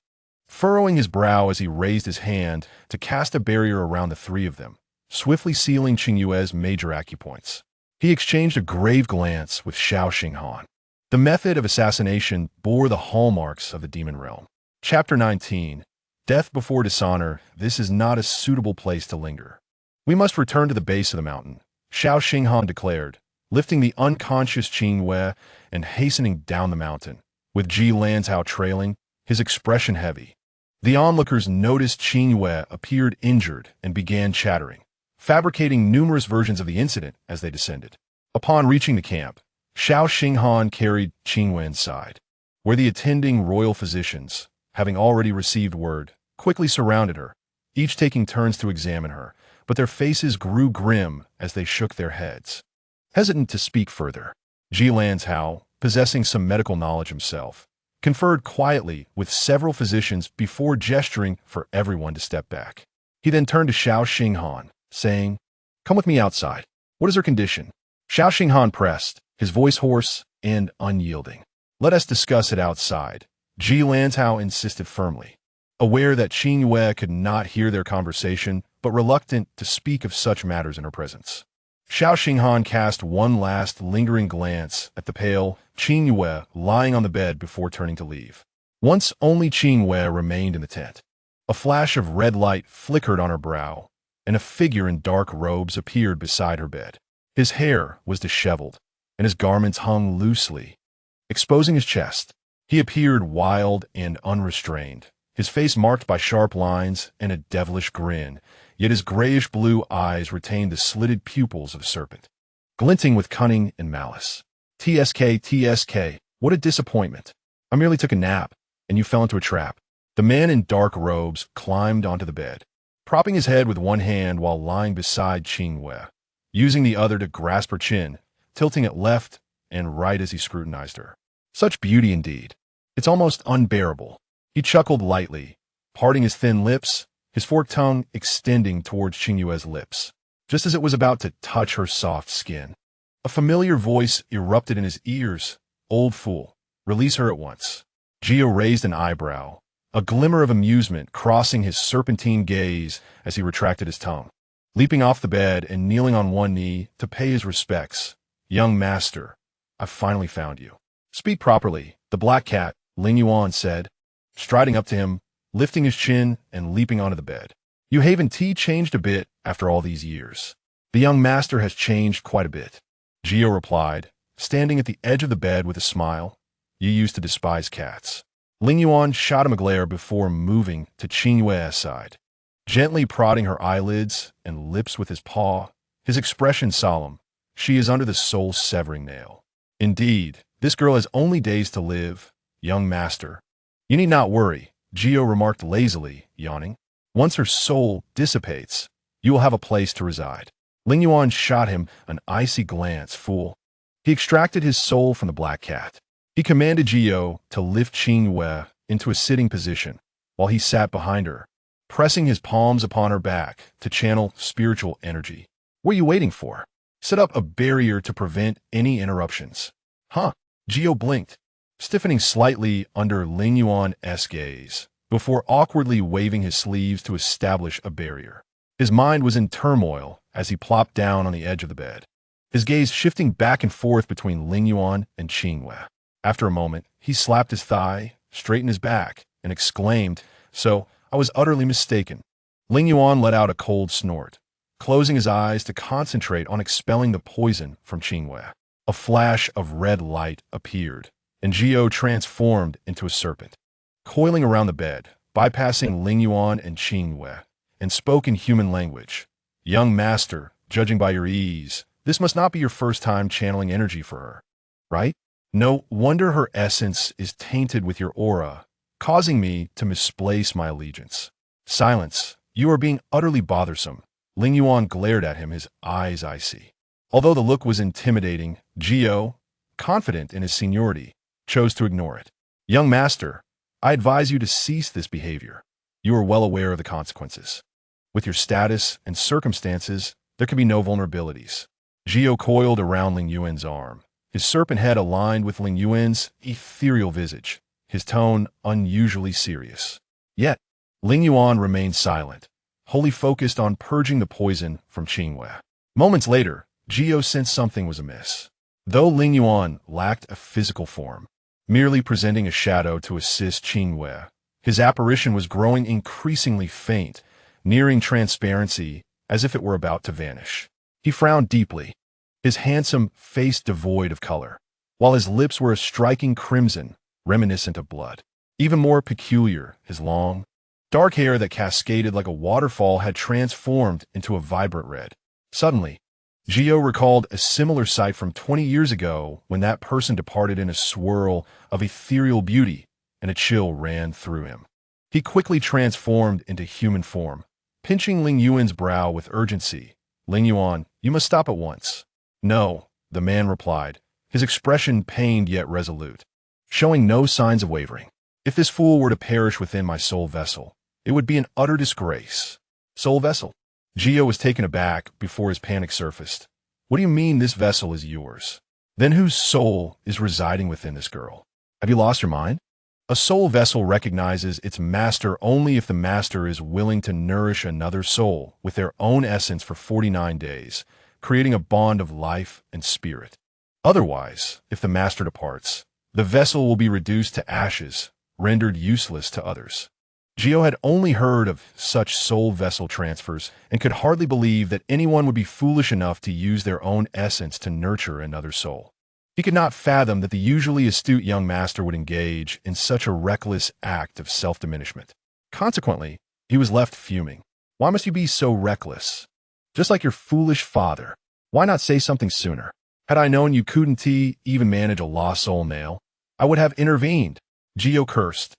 S1: furrowing his brow as he raised his hand to cast a barrier around the three of them, swiftly sealing Qingyue's major acupoints. He exchanged a grave glance with Xiao Xinghan. The method of assassination bore the hallmarks of the demon realm. Chapter 19. Death before dishonor. This is not a suitable place to linger. "We must return to the base of the mountain," Xiao Xinghan declared, lifting the unconscious Qingyue and hastening down the mountain, with Ji Lanzhao trailing, his expression heavy. The onlookers noticed Qingyue appeared injured and began chattering, fabricating numerous versions of the incident as they descended. Upon reaching the camp, Xiao Xinghan carried Qingyue inside, where the attending royal physicians, having already received word, quickly surrounded her, each taking turns to examine her, but their faces grew grim as they shook their heads. Hesitant to speak further, Ji Lanzhao, possessing some medical knowledge himself, conferred quietly with several physicians before gesturing for everyone to step back. He then turned to Xiao Xinghan, saying, "Come with me outside." "What is her condition?" Xiao Xinghan pressed, his voice hoarse and unyielding. "Let us discuss it outside," Ji Lanzhao insisted firmly, aware that Qingyue could not hear their conversation, but reluctant to speak of such matters in her presence. Xiao Xinghan cast one last lingering glance at the pale Qingyue lying on the bed before turning to leave. Once only Qingyue remained in the tent. A flash of red light flickered on her brow, and a figure in dark robes appeared beside her bed. His hair was disheveled, and his garments hung loosely, exposing his chest. He appeared wild and unrestrained, his face marked by sharp lines and a devilish grin, yet his grayish-blue eyes retained the slitted pupils of a serpent, glinting with cunning and malice. TSK, what a disappointment. I merely took a nap, and you fell into a trap." The man in dark robes climbed onto the bed, propping his head with one hand while lying beside Qingyue, using the other to grasp her chin, tilting it left and right as he scrutinized her. "Such beauty indeed. It's almost unbearable." He chuckled lightly, parting his thin lips, his forked tongue extending towards Qingyue's lips, just as it was about to touch her soft skin. A familiar voice erupted in his ears. "Old fool, release her at once." Gio raised an eyebrow, a glimmer of amusement crossing his serpentine gaze as he retracted his tongue. Leaping off the bed and kneeling on one knee to pay his respects, "Young master, I've finally found you." "Speak properly," the black cat, Lingyuan, said, striding up to him, lifting his chin and leaping onto the bed. "You haven't changed a bit after all these years." "The young master has changed quite a bit," Gio replied, standing at the edge of the bed with a smile. "You used to despise cats." Lingyuan shot him a glare before moving to Qingyue's side, gently prodding her eyelids and lips with his paw, his expression solemn. "She is under the soul-severing nail. Indeed, this girl has only days to live, young master." "You need not worry," Gio remarked lazily, yawning. "Once her soul dissipates, you will have a place to reside." Lingyuan shot him an icy glance. "Fool." He extracted his soul from the black cat. He commanded Gio to lift Qingyue into a sitting position while he sat behind her, pressing his palms upon her back to channel spiritual energy. "What are you waiting for? Set up a barrier to prevent any interruptions." "Huh?" Gio blinked, stiffening slightly under Lingyuan's gaze, before awkwardly waving his sleeves to establish a barrier. His mind was in turmoil as he plopped down on the edge of the bed, his gaze shifting back and forth between Lingyuan and Qingyue. After a moment, he slapped his thigh, straightened his back, and exclaimed, "So, I was utterly mistaken." Lingyuan let out a cold snort, closing his eyes to concentrate on expelling the poison from Qingyue. A flash of red light appeared, and Gio transformed into a serpent, coiling around the bed, bypassing Lingyuan and Qingyue, and spoke in human language. "Young master, judging by your ease, this must not be your first time channeling energy for her, right? No wonder her essence is tainted with your aura, causing me to misplace my allegiance." "Silence. You are being utterly bothersome." Lingyuan glared at him, his eyes icy. Although the look was intimidating, Gio, confident in his seniority, chose to ignore it. "Young master, I advise you to cease this behavior. You are well aware of the consequences. With your status and circumstances, there can be no vulnerabilities." Gio coiled around Lingyuan's arm, his serpent head aligned with Lingyuan's ethereal visage, his tone unusually serious. Yet, Lingyuan remained silent, wholly focused on purging the poison from Qingyue. Moments later, Gio sensed something was amiss. Though Lingyuan lacked a physical form, merely presenting a shadow to assist Qingyue, his apparition was growing increasingly faint, nearing transparency as if it were about to vanish. He frowned deeply, his handsome face devoid of color, while his lips were a striking crimson, reminiscent of blood. Even more peculiar, his long, Dark hair that cascaded like a waterfall had transformed into a vibrant red. Suddenly, Qingyue recalled a similar sight from 20 years ago when that person departed in a swirl of ethereal beauty, and a chill ran through him. He quickly transformed into human form, pinching Lingyuan's brow with urgency. "Lingyuan, you must stop at once." "No," the man replied, his expression pained yet resolute, showing no signs of wavering. "If this fool were to perish within my soul vessel, it would be an utter disgrace." "Soul vessel?" Qingyue was taken aback before his panic surfaced. "What do you mean this vessel is yours? Then whose soul is residing within this girl? Have you lost your mind?" "A soul vessel recognizes its master only if the master is willing to nourish another soul with their own essence for 49 days, creating a bond of life and spirit. Otherwise, if the master departs, the vessel will be reduced to ashes, rendered useless to others." Qingyue had only heard of such soul vessel transfers and could hardly believe that anyone would be foolish enough to use their own essence to nurture another soul. He could not fathom that the usually astute young master would engage in such a reckless act of self-diminishment. Consequently, he was left fuming. "Why must you be so reckless? Just like your foolish father. Why not say something sooner? Had I known you couldn't even manage a lost soul nail, I would have intervened." Qingyue cursed,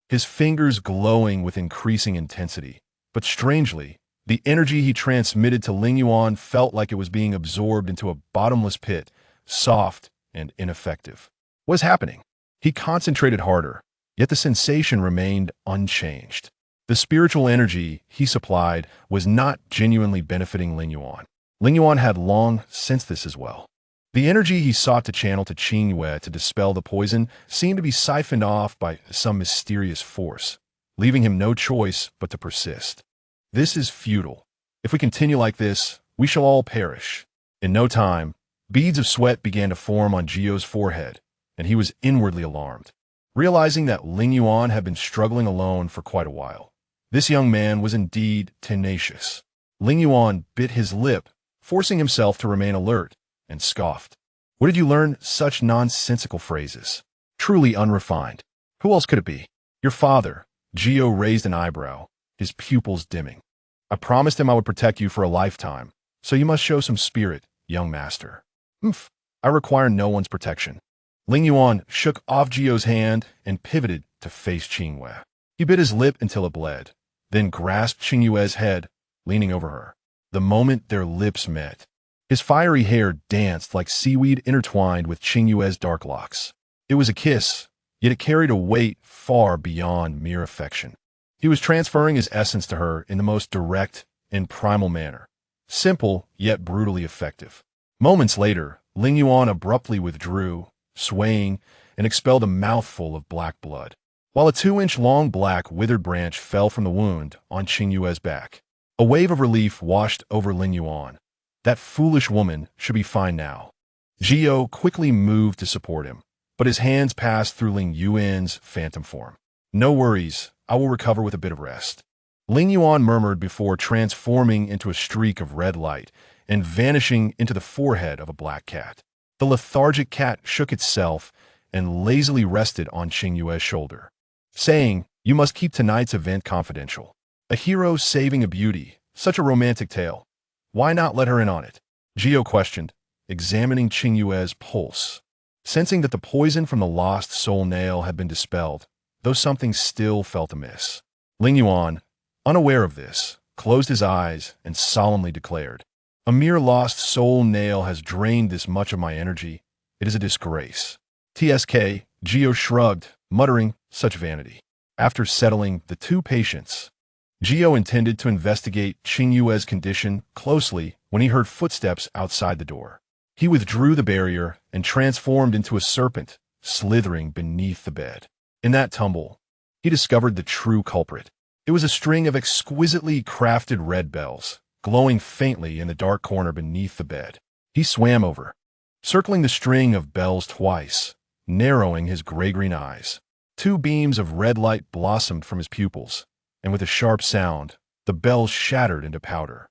S1: his fingers glowing with increasing intensity. But strangely, the energy he transmitted to Lingyuan felt like it was being absorbed into a bottomless pit, soft and ineffective. What was happening? He concentrated harder, yet the sensation remained unchanged. The spiritual energy he supplied was not genuinely benefiting Lingyuan. Lingyuan had long sensed this as well. The energy he sought to channel to Qingyue to dispel the poison seemed to be siphoned off by some mysterious force, leaving him no choice but to persist. "This is futile. If we continue like this, we shall all perish." In no time, beads of sweat began to form on Qingyue's forehead, and he was inwardly alarmed. Realizing that Lingyuan had been struggling alone for quite a while, this young man was indeed tenacious. Lingyuan bit his lip, forcing himself to remain alert, and scoffed. "Where did you learn such nonsensical phrases? Truly unrefined. Who else could it be?" "Your father." Qingyue raised an eyebrow, his pupils dimming. "I promised him I would protect you for a lifetime, so you must show some spirit, young master." "Humph, I require no one's protection." Lingyuan shook off Qingyue's hand and pivoted to face Qingyue. He bit his lip until it bled, then grasped Qingyue's head, leaning over her. The moment their lips met, his fiery hair danced like seaweed intertwined with Qingyue's dark locks. It was a kiss, yet it carried a weight far beyond mere affection. He was transferring his essence to her in the most direct and primal manner, simple yet brutally effective. Moments later, Lingyuan abruptly withdrew, swaying, and expelled a mouthful of black blood, while a 2-inch-long black withered branch fell from the wound on Qingyue's back. A wave of relief washed over Lingyuan. That foolish woman should be fine now. Qingyue quickly moved to support him, but his hands passed through Lingyuan's phantom form. "No worries, I will recover with a bit of rest." Lingyuan murmured before transforming into a streak of red light and vanishing into the forehead of a black cat. The lethargic cat shook itself and lazily rested on Qingyue's shoulder, saying, "You must keep tonight's event confidential. A hero saving a beauty, such a romantic tale. Why not let her in on it?" Qingyue questioned, examining Qingyue's pulse. Sensing that the poison from the lost soul nail had been dispelled, though something still felt amiss. Lingyuan, unaware of this, closed his eyes and solemnly declared, "A mere lost soul nail has drained this much of my energy. It is a disgrace." "Tsk," Qingyue shrugged, muttering, "Such vanity." After settling the two patients, Qingyue intended to investigate Qingyue's condition closely when he heard footsteps outside the door. He withdrew the barrier and transformed into a serpent, slithering beneath the bed. In that tumble, he discovered the true culprit. It was a string of exquisitely crafted red bells, glowing faintly in the dark corner beneath the bed. He swam over, circling the string of bells twice, narrowing his gray-green eyes. 2 beams of red light blossomed from his pupils, and with a sharp sound, the bells shattered into powder.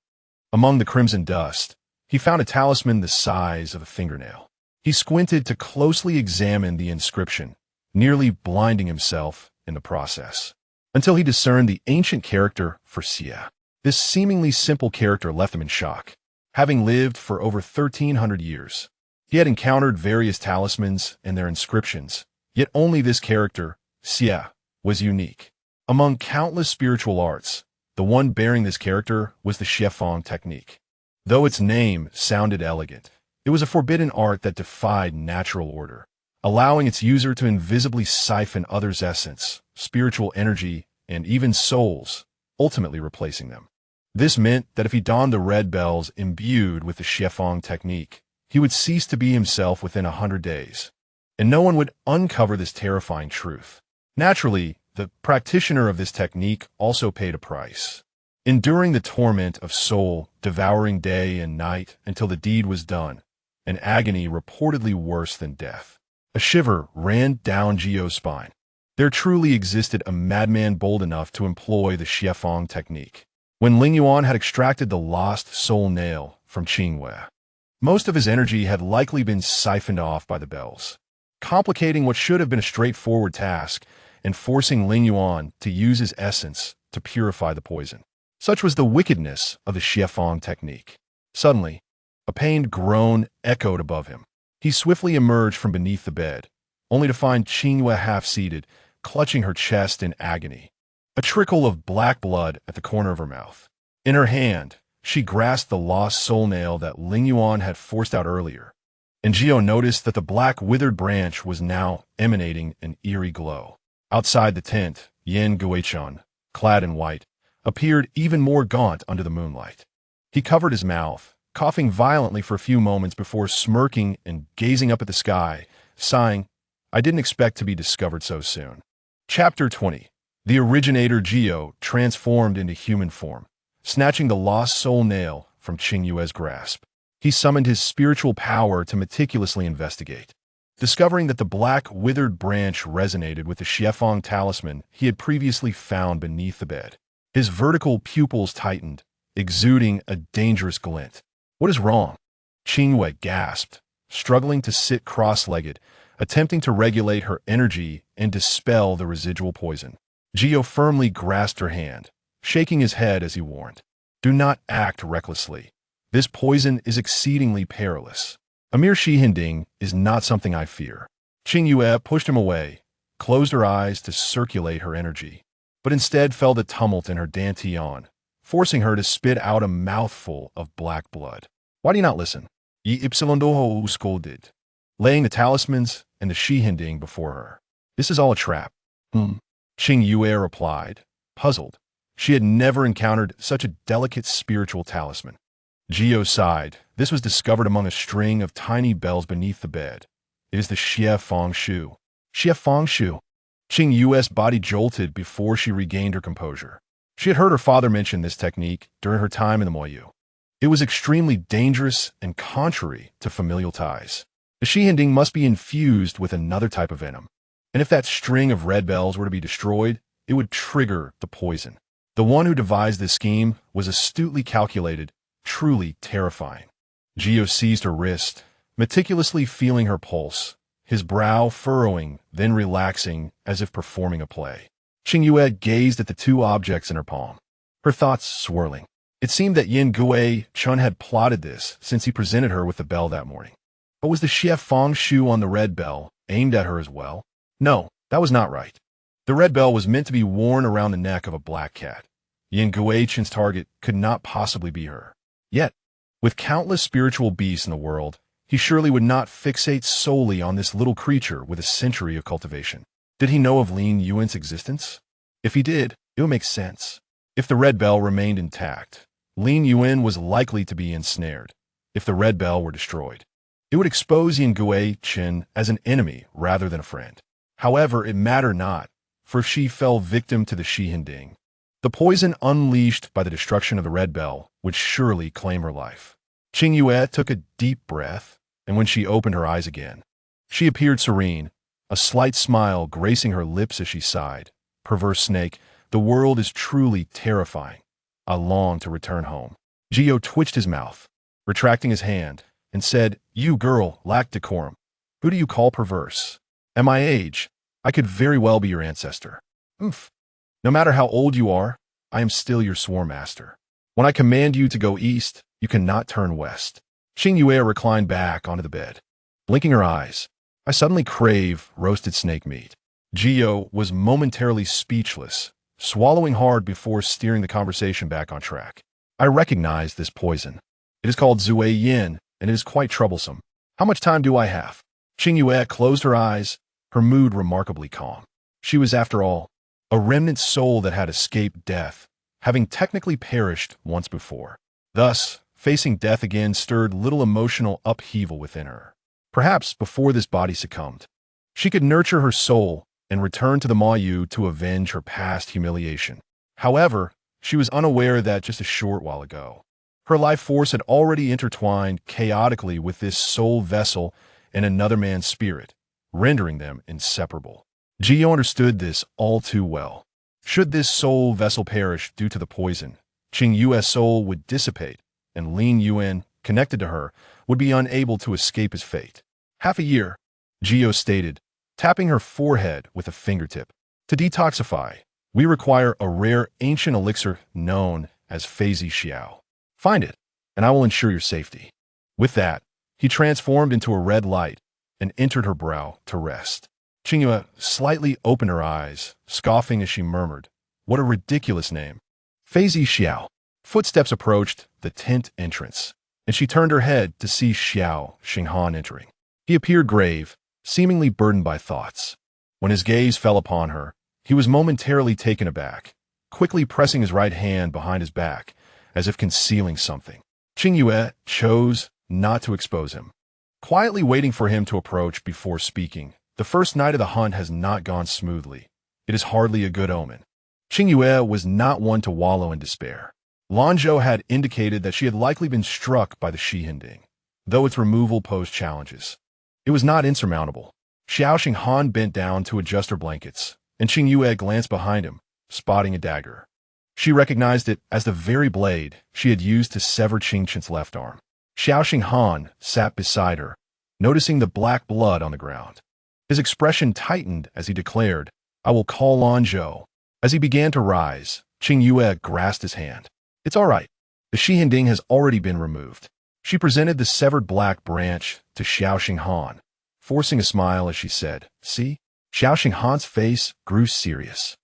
S1: Among the crimson dust, he found a talisman the size of a fingernail. He squinted to closely examine the inscription, nearly blinding himself in the process. until he discerned the ancient character for Xie. This seemingly simple character left him in shock. Having lived for over 1,300 years, he had encountered various talismans and their inscriptions, yet only this character, Xie, was unique. Among countless spiritual arts, the one bearing this character was the Xiefang technique. Though its name sounded elegant, it was a forbidden art that defied natural order, allowing its user to invisibly siphon others' essence, spiritual energy, and even souls, ultimately replacing them. This meant that if he donned the red bells imbued with the Xiefang technique, he would cease to be himself within 100 days. And no one would uncover this terrifying truth. Naturally, the practitioner of this technique also paid a price, enduring the torment of soul, devouring day and night until the deed was done, an agony reportedly worse than death. A shiver ran down Qingyue's spine. There truly existed a madman bold enough to employ the Xiefang technique. When Lingyuan had extracted the lost soul nail from Qingyue, most of his energy had likely been siphoned off by the bells, complicating what should have been a straightforward task and forcing Lingyuan to use his essence to purify the poison. Such was the wickedness of the Xiefang technique. Suddenly, a pained groan echoed above him. He swiftly emerged from beneath the bed, only to find Qingyue half-seated, clutching her chest in agony, a trickle of black blood at the corner of her mouth. In her hand, she grasped the lost soul nail that Lingyuan had forced out earlier, and Qingyue noticed that the black withered branch was now emanating an eerie glow. Outside the tent, Yen Guei, clad in white, appeared even more gaunt under the moonlight. He covered his mouth, coughing violently for a few moments before smirking and gazing up at the sky, sighing, "I didn't expect to be discovered so soon." Chapter 20. The originator Qingyue transformed into human form, snatching the lost soul nail from Qingyue's grasp. He summoned his spiritual power to meticulously investigate. Discovering that the black, withered branch resonated with the Xiefang talisman he had previously found beneath the bed, his vertical pupils tightened, exuding a dangerous glint. "What is wrong?" Qingyue gasped, struggling to sit cross-legged, attempting to regulate her energy and dispel the residual poison. Qingyue firmly grasped her hand, shaking his head as he warned, "Do not act recklessly. This poison is exceedingly perilous. A mere shihinding is not something I fear." Qingyue pushed him away, closed her eyes to circulate her energy, but instead felt a tumult in her dantian, forcing her to spit out a mouthful of black blood. "Why do you not listen?" Yi Ipsilandoho scolded, laying the talismans and the shihinding before her. "This is all a trap." Qingyue replied, puzzled. She had never encountered such a delicate spiritual talisman. Qingyue sighed. This was discovered among a string of tiny bells beneath the bed. "It is the Xiefang Shu." Xiefang Shu. Qingyue's body jolted before she regained her composure. She had heard her father mention this technique during her time in the Moyu. It was extremely dangerous and contrary to familial ties. The shihinding must be infused with another type of venom, and if that string of red bells were to be destroyed, it would trigger the poison. The one who devised this scheme was astutely calculated, truly terrifying. Qingyue seized her wrist, meticulously feeling her pulse, his brow furrowing, then relaxing as if performing a play. Qingyue gazed at the two objects in her palm, her thoughts swirling. It seemed that Yen Guei-chun had plotted this since he presented her with the bell that morning. But was the Xiefang Shu on the red bell aimed at her as well? No, that was not right. The red bell was meant to be worn around the neck of a black cat. Yen Guei-chun's target could not possibly be her. Yet, with countless spiritual beasts in the world, he surely would not fixate solely on this little creature with a century of cultivation. Did he know of Lingyuan's existence? If he did, it would make sense. If the red bell remained intact, Lingyuan was likely to be ensnared. If the red bell were destroyed, it would expose Yen Guei-chun as an enemy rather than a friend. However, it mattered not, for she fell victim to the shihinding. The poison unleashed by the destruction of the red bell would surely claim her life. Qingyue took a deep breath, and when she opened her eyes again, she appeared serene, a slight smile gracing her lips as she sighed. "Perverse snake, the world is truly terrifying. I long to return home." Qingyue twitched his mouth, retracting his hand, and said, "You girl lack decorum. Who do you call perverse? At my age, I could very well be your ancestor." "Oomph." No matter how old you are, I am still your sworn master. When I command you to go east, you cannot turn west." Qingyue reclined back onto the bed, blinking her eyes. "I suddenly crave roasted snake meat." Gio was momentarily speechless, swallowing hard before steering the conversation back on track. "I recognize this poison. It is called Zui Yin, and it is quite troublesome. How much time do I have?" Qingyue closed her eyes, her mood remarkably calm. She was, after all, a remnant soul that had escaped death, having technically perished once before. Thus, facing death again stirred little emotional upheaval within her. Perhaps before this body succumbed, she could nurture her soul and return to the Mayu to avenge her past humiliation. However, she was unaware that just a short while ago, her life force had already intertwined chaotically with this soul vessel and another man's spirit, rendering them inseparable. Gio understood this all too well. Should this soul vessel perish due to the poison, Qingyue's soul would dissipate, and Lingyuan, connected to her, would be unable to escape his fate. "Half a year," Gio stated, tapping her forehead with a fingertip. "To detoxify, we require a rare ancient elixir known as Feizi Xiao. Find it, and I will ensure your safety." With that, he transformed into a red light and entered her brow to rest. Qingyue slightly opened her eyes, scoffing as she murmured, "What a ridiculous name. Feizi Xiao." Footsteps approached the tent entrance, and she turned her head to see Xiao Xinghan entering. He appeared grave, seemingly burdened by thoughts. When his gaze fell upon her, he was momentarily taken aback, quickly pressing his right hand behind his back, as if concealing something. Qingyue chose not to expose him, quietly waiting for him to approach before speaking. "The first night of the hunt has not gone smoothly. It is hardly a good omen." Qingyue was not one to wallow in despair. Lanzhou had indicated that she had likely been struck by the Shihinding, though its removal posed challenges. It was not insurmountable. Xiao Xinghan bent down to adjust her blankets, and Qingyue glanced behind him, spotting a dagger. She recognized it as the very blade she had used to sever Qingchen's left arm. Xiao Xinghan sat beside her, noticing the black blood on the ground. His expression tightened as he declared, "I will call Lanzhou." As he began to rise, Qingyue grasped his hand. "It's all right. The Shihinding has already been removed." She presented the severed black branch to Xiao Xinghan, forcing a smile as she said, "See?" Xiao Xinghan's face grew serious,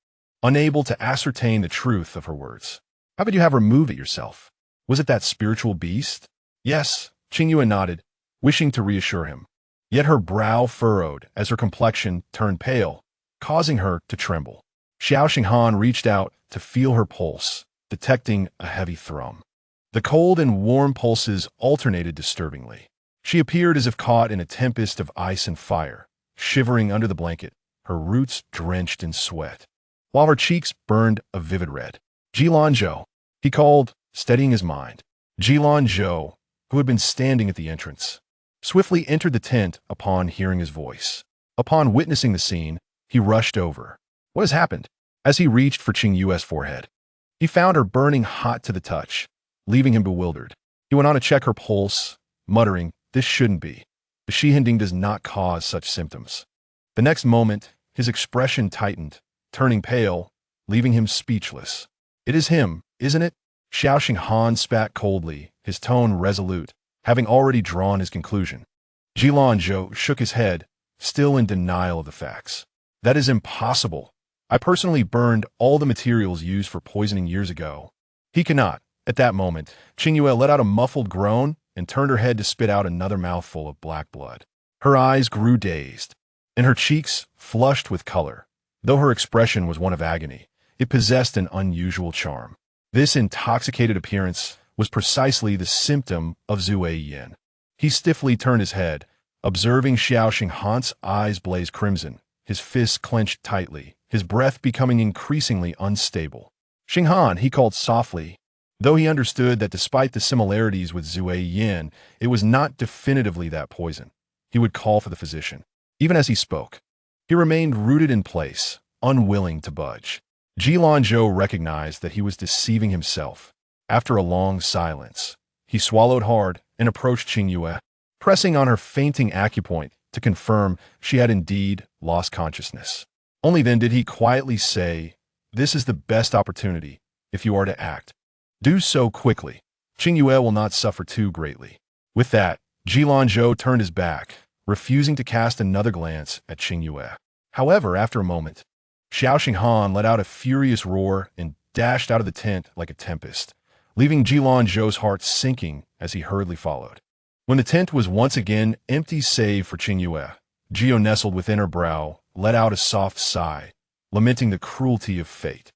S1: unable to ascertain the truth of her words. "How could you have removed it yourself? Was it that spiritual beast?" "Yes," Qingyue nodded, wishing to reassure him. Yet her brow furrowed as her complexion turned pale, causing her to tremble. Xiao Xinghan reached out to feel her pulse, detecting a heavy thrum. The cold and warm pulses alternated disturbingly. She appeared as if caught in a tempest of ice and fire, shivering under the blanket, her roots drenched in sweat, while her cheeks burned a vivid red. "Lanzhou," he called, steadying his mind. Lanzhou, who had been standing at the entrance, swiftly entered the tent upon hearing his voice. Upon witnessing the scene, he rushed over. "What has happened?" As he reached for Qingyue's forehead, he found her burning hot to the touch, leaving him bewildered. He went on to check her pulse, muttering, "This shouldn't be. The Shihinding does not cause such symptoms." The next moment, his expression tightened, turning pale, leaving him speechless. "It is him, isn't it?" Xiao Xinghan spat coldly, his tone resolute, having already drawn his conclusion. Lanzhou shook his head, still in denial of the facts. "That is impossible. I personally burned all the materials used for poisoning years ago." He cannot. At that moment, Qingyue let out a muffled groan and turned her head to spit out another mouthful of black blood. Her eyes grew dazed, and her cheeks flushed with color. Though her expression was one of agony, it possessed an unusual charm. This intoxicated appearance was precisely the symptom of Zui Yin. He stiffly turned his head, observing Xiao Xinghan's eyes blaze crimson, his fists clenched tightly, his breath becoming increasingly unstable. "Xinghan," he called softly, though he understood that despite the similarities with Zui Yin, it was not definitively that poison. He would call for the physician. Even as he spoke, he remained rooted in place, unwilling to budge. Lanzhou recognized that he was deceiving himself. After a long silence, he swallowed hard and approached Qingyue, pressing on her fainting acupoint to confirm she had indeed lost consciousness. Only then did he quietly say, This is the best opportunity, if you are to act. Do so quickly. Qingyue will not suffer too greatly. With that, Zhou turned his back, refusing to cast another glance at Qingyue. However, after a moment, Xiao Xinghan let out a furious roar and dashed out of the tent like a tempest, leaving Zhou's heart sinking as he hurriedly followed. When the tent was once again empty save for Qingyue, Zhou nestled within her brow, let out a soft sigh, lamenting the cruelty of fate.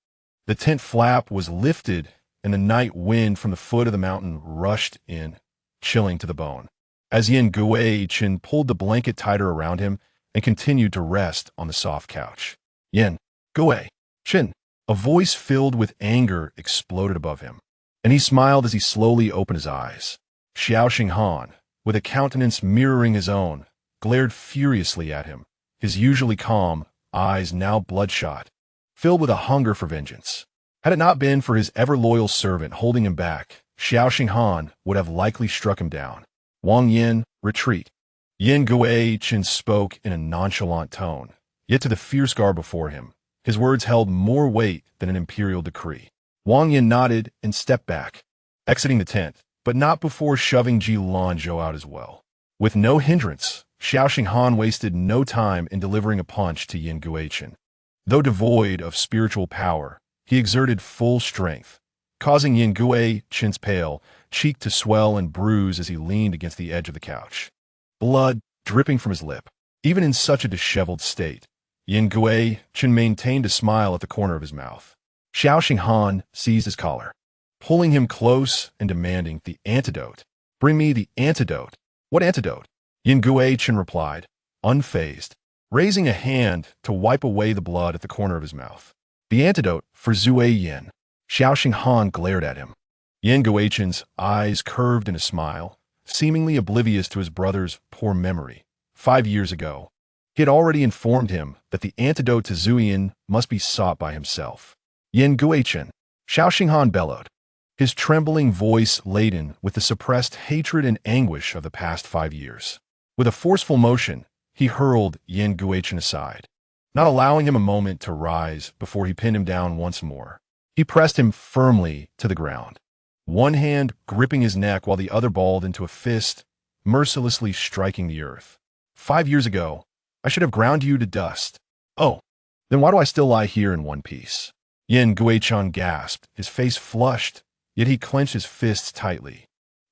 S1: The tent flap was lifted, and the night wind from the foot of the mountain rushed in, chilling to the bone. As Yen-Gui-Chen pulled the blanket tighter around him and continued to rest on the soft couch. Yen-Gui-Chen, a voice filled with anger exploded above him, and he smiled as he slowly opened his eyes. Xiao Xinghan, with a countenance mirroring his own, glared furiously at him, his usually calm eyes now bloodshot, filled with a hunger for vengeance. Had it not been for his ever-loyal servant holding him back, Xiao Xinghan would have likely struck him down. Wang Yin, retreat. Yen-Gui-Chen spoke in a nonchalant tone, yet to the fierce guard before him, his words held more weight than an imperial decree. Wang Yin nodded and stepped back, exiting the tent, but not before shoving Zhou out as well. With no hindrance, Xiao Xinghan wasted no time in delivering a punch to Yen-Gui-Chen. Though devoid of spiritual power, he exerted full strength, causing Yen-Gui-Chen's pale cheek to swell and bruise as he leaned against the edge of the couch, blood dripping from his lip. Even in such a disheveled state, Yen-Gui-Chen maintained a smile at the corner of his mouth. Xiao Xinghan seized his collar, pulling him close and demanding the antidote. Bring me the antidote. What antidote? Yen-Gui-Chen replied, unfazed, raising a hand to wipe away the blood at the corner of his mouth. The antidote for Zui Yin. Xiao Xinghan glared at him. Yen-Gui-Chen's eyes curved in a smile, seemingly oblivious to his brother's poor memory. 5 years ago, he had already informed him that the antidote to Zuiyin must be sought by himself. Yen-Gui-Chen, Xiao Xinghan bellowed, his trembling voice laden with the suppressed hatred and anguish of the past 5 years. With a forceful motion, he hurled Yen-Gui-Chen aside, not allowing him a moment to rise before he pinned him down once more. He pressed him firmly to the ground, one hand gripping his neck while the other balled into a fist, mercilessly striking the earth. 5 years ago, I should have ground you to dust. Oh, then why do I still lie here in one piece? Yen-Gui-Chen gasped, his face flushed, yet he clenched his fists tightly,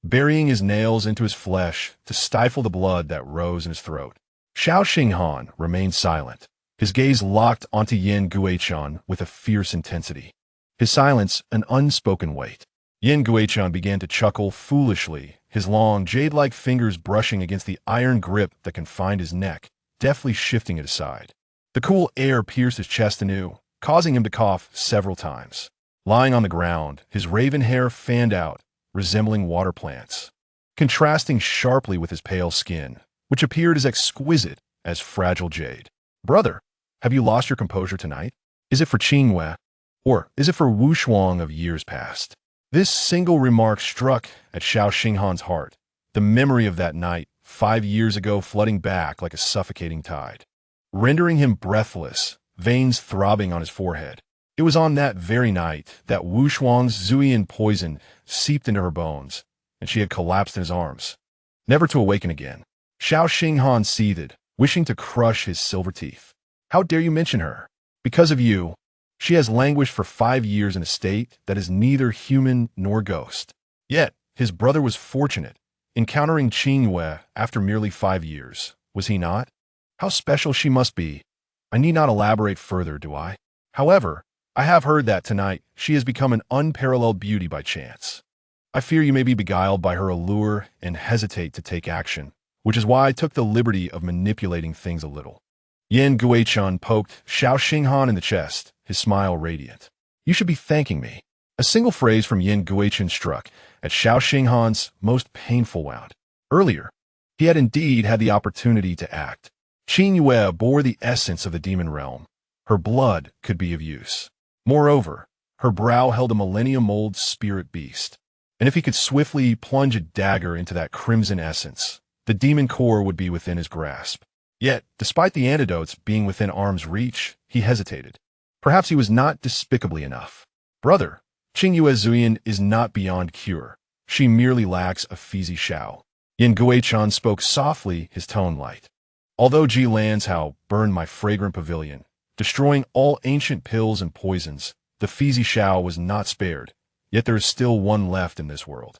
S1: burying his nails into his flesh to stifle the blood that rose in his throat. Xiao Xinghan remained silent, his gaze locked onto Yen-Gui-Chen with a fierce intensity, his silence an unspoken weight. Yen-Gui-Chen began to chuckle foolishly, his long, jade-like fingers brushing against the iron grip that confined his neck, deftly shifting it aside. The cool air pierced his chest anew, causing him to cough several times. Lying on the ground, his raven hair fanned out, resembling water plants, contrasting sharply with his pale skin, which appeared as exquisite as fragile jade. Brother, have you lost your composure tonight? Is it for Qingyue, or is it for Wu Shuang of years past? This single remark struck at Xiao Xinghan's heart, the memory of that night 5 years ago flooding back like a suffocating tide, rendering him breathless, veins throbbing on his forehead. It was on that very night that Wu Shuang's Zuiyin poison seeped into her bones, and she had collapsed in his arms, never to awaken again. Xiao Xinghan seethed, wishing to crush his silver teeth. How dare you mention her? Because of you, she has languished for 5 years in a state that is neither human nor ghost. Yet, his brother was fortunate, encountering Qingyue after merely 5 years, was he not? How special she must be. I need not elaborate further, do I? However, I have heard that tonight she has become an unparalleled beauty by chance. I fear you may be beguiled by her allure and hesitate to take action, which is why I took the liberty of manipulating things a little. Yen-Gui-Chen poked Xiao Xinghan in the chest, his smile radiant. You should be thanking me. A single phrase from Yen-Gui-Chen struck at Xiao Xinghan's most painful wound. Earlier, he had indeed had the opportunity to act. Qingyue bore the essence of the demon realm. Her blood could be of use. Moreover, her brow held a millennium-old spirit beast, and if he could swiftly plunge a dagger into that crimson essence, the demon core would be within his grasp. Yet, despite the antidotes being within arm's reach, he hesitated. Perhaps he was not despicably enough. Brother, Qingyue Zuyan is not beyond cure. She merely lacks a Fizi Shao. Yin spoke softly, his tone light. Although Ji Lanzhao burned my fragrant pavilion, destroying all ancient pills and poisons, the Fizi Shao was not spared, yet there is still one left in this world.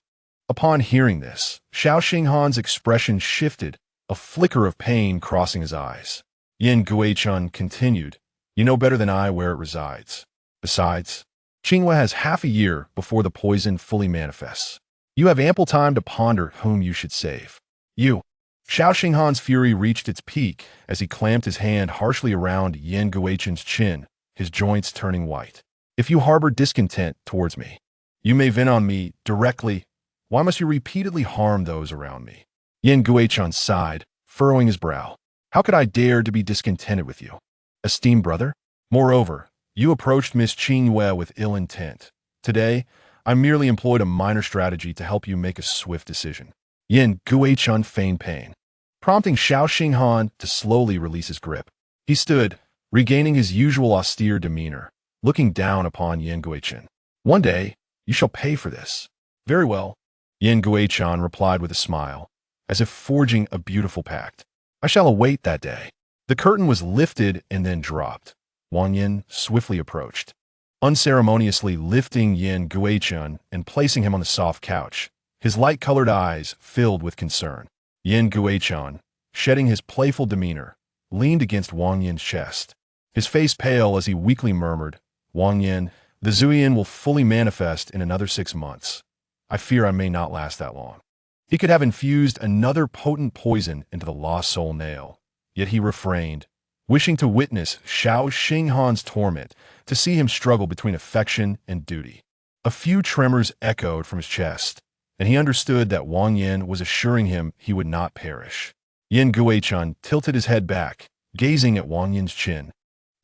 S1: Upon hearing this, Xiao Xinghan's expression shifted, a flicker of pain crossing his eyes. Yin Guichun continued, "You know better than I where it resides. Besides, Qingyue has half a year before the poison fully manifests. You have ample time to ponder whom you should save." You. Xiao Xinghan's fury reached its peak as he clamped his hand harshly around Yin Guichun's chin, his joints turning white. "If you harbor discontent towards me, you may vent on me directly. Why must you repeatedly harm those around me?" Yin Guichun sighed, furrowing his brow. "How could I dare to be discontented with you, esteemed brother? Moreover, you approached Miss Qingyue with ill intent. Today, I merely employed a minor strategy to help you make a swift decision." Yin Guichun feigned pain, prompting Xiao Xinghan to slowly release his grip. He stood, regaining his usual austere demeanor, looking down upon Yin Guichun. "One day, you shall pay for this." "Very well," Yin Guichun replied with a smile, as if forging a beautiful pact. "I shall await that day." The curtain was lifted and then dropped. Wang Yin swiftly approached, unceremoniously lifting Yin Guichun and placing him on the soft couch, his light-colored eyes filled with concern. Yin Guichun, shedding his playful demeanor, leaned against Wang Yin's chest, his face pale as he weakly murmured, "Wang Yin, the Zuyan will fully manifest in another 6 months. I fear I may not last that long." He could have infused another potent poison into the lost soul nail, yet he refrained, wishing to witness Xiao Xinghan's torment, to see him struggle between affection and duty. A few tremors echoed from his chest, and he understood that Wang Yin was assuring him he would not perish. Yin Guichun tilted his head back, gazing at Wang Yin's chin,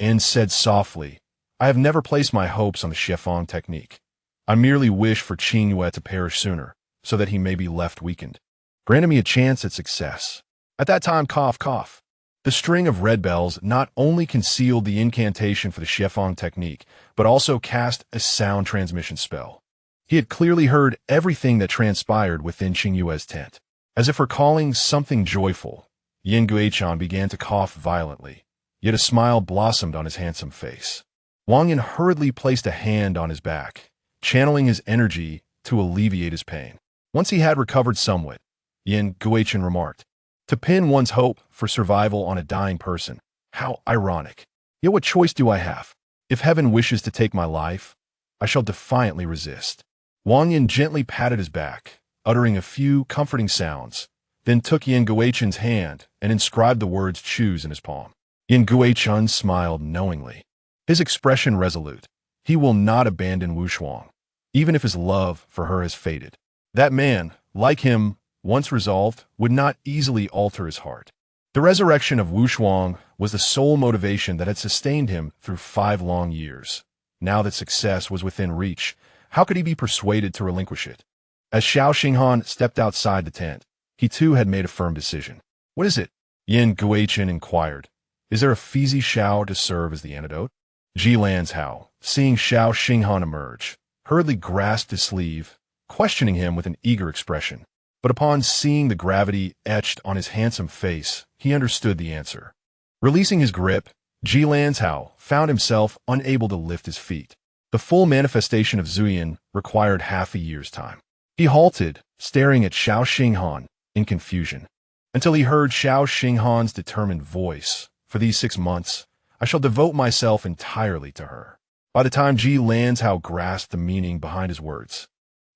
S1: and said softly, "I have never placed my hopes on the chiffon technique. I merely wish for Qingyue to perish sooner, so that he may be left weakened. Granted me a chance at success." At that time, cough, cough. The string of red bells not only concealed the incantation for the chiffon technique, but also cast a sound transmission spell. He had clearly heard everything that transpired within Qingyue's tent. As if recalling something joyful, Yin Guichun began to cough violently, yet a smile blossomed on his handsome face. Wang Yin hurriedly placed a hand on his back, channeling his energy to alleviate his pain. Once he had recovered somewhat, Yin Guichun remarked, "To pin one's hope for survival on a dying person, how ironic. Yet what choice do I have? If heaven wishes to take my life, I shall defiantly resist." Wang Yin gently patted his back, uttering a few comforting sounds, then took Yin Guichun's hand and inscribed the words "choose" in his palm. Yin Guichun smiled knowingly, his expression resolute. He will not abandon Wu Shuang, even if his love for her has faded. That man, like him, once resolved, would not easily alter his heart. The resurrection of Wu Shuang was the sole motivation that had sustained him through 5 long years. Now that success was within reach, how could he be persuaded to relinquish it? As Xiao Xinghan stepped outside the tent, he too had made a firm decision. "What is it?" Yin Guichun inquired. "Is there a Fizi Shao to serve as the antidote?" Ji Lanzhao, seeing Xiao Xinghan emerge, hurriedly grasped his sleeve, questioning him with an eager expression. But upon seeing the gravity etched on his handsome face, he understood the answer. Releasing his grip, Ji Lanzhao found himself unable to lift his feet. The full manifestation of Zuyan required half a year's time. He halted, staring at Xiao Xinghan in confusion, until he heard Xiao Xinghan's determined voice. "For these 6 months, I shall devote myself entirely to her." By the time Ji Lanzhao grasped the meaning behind his words,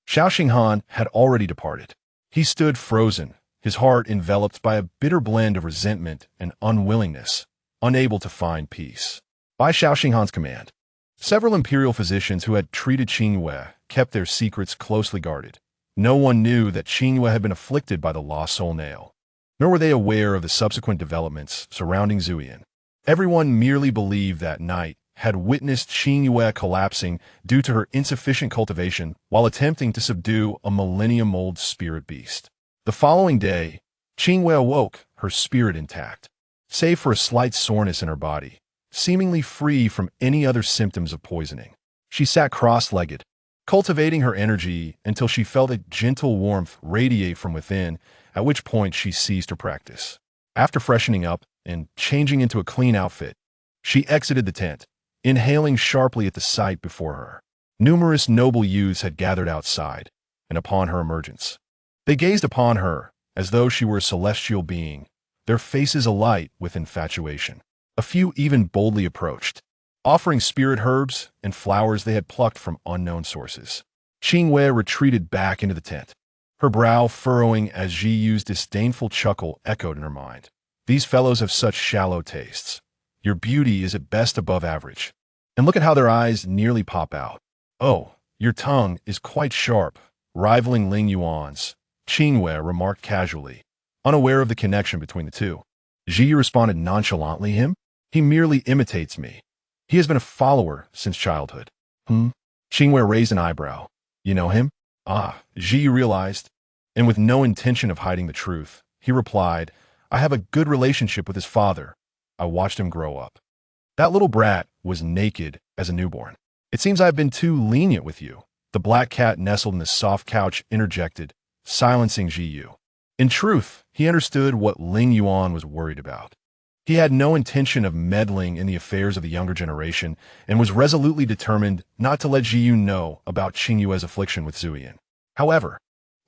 S1: Xiao Xinghan had already departed. He stood frozen, his heart enveloped by a bitter blend of resentment and unwillingness, unable to find peace. By Xiao Xinghan's command, several imperial physicians who had treated Qingyue kept their secrets closely guarded. No one knew that Qingyue had been afflicted by the lost soul nail, nor were they aware of the subsequent developments surrounding Zuyan. Everyone merely believed that night had witnessed Qingyue collapsing due to her insufficient cultivation while attempting to subdue a millennium-old spirit beast. The following day, Qingyue awoke, her spirit intact. Save for a slight soreness in her body, seemingly free from any other symptoms of poisoning. She sat cross-legged, cultivating her energy until she felt a gentle warmth radiate from within, at which point she ceased her practice. After freshening up and changing into a clean outfit, she exited the tent, inhaling sharply at the sight before her. Numerous noble youths had gathered outside, and upon her emergence, they gazed upon her as though she were a celestial being, their faces alight with infatuation. A few even boldly approached, offering spirit herbs and flowers they had plucked from unknown sources. Qingyue retreated back into the tent, her brow furrowing as Qingyue's disdainful chuckle echoed in her mind. These fellows have such shallow tastes. Your beauty is at best above average. And look at how their eyes nearly pop out. Oh, your tongue is quite sharp, rivaling Lingyuan's, Qingyue remarked casually, unaware of the connection between the two. Qingyue responded nonchalantly. He merely imitates me. He has been a follower since childhood. Qingyue raised an eyebrow. You know him? Qingyue realized, and with no intention of hiding the truth, he replied, I have a good relationship with his father. I watched him grow up. That little brat was naked as a newborn. It seems I have been too lenient with you. The black cat nestled in the soft couch interjected, silencing Qingyue. In truth, he understood what Lingyuan was worried about. He had no intention of meddling in the affairs of the younger generation and was resolutely determined not to let Qingyue know about Qingyue's affliction with Zuyan. However,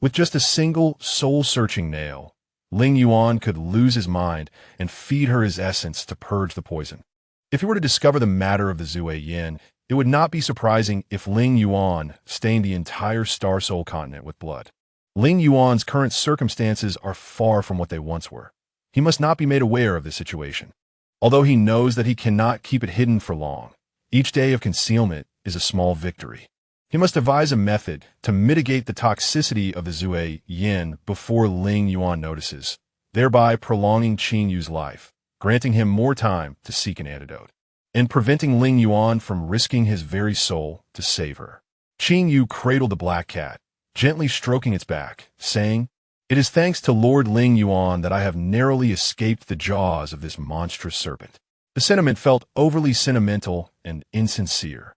S1: with just a single soul-searching nail, Lingyuan could lose his mind and feed her his essence to purge the poison. If he were to discover the matter of the Zue Yin, it would not be surprising if Lingyuan stained the entire Star Soul continent with blood. Lingyuan's current circumstances are far from what they once were. He must not be made aware of this situation. Although he knows that he cannot keep it hidden for long, each day of concealment is a small victory. He must devise a method to mitigate the toxicity of the Zue Yin before Lingyuan notices, thereby prolonging Qingyue's life, granting him more time to seek an antidote, and preventing Lingyuan from risking his very soul to save her. Qingyue cradled the black cat, gently stroking its back, saying, It is thanks to Lord Lingyuan that I have narrowly escaped the jaws of this monstrous serpent. The sentiment felt overly sentimental and insincere.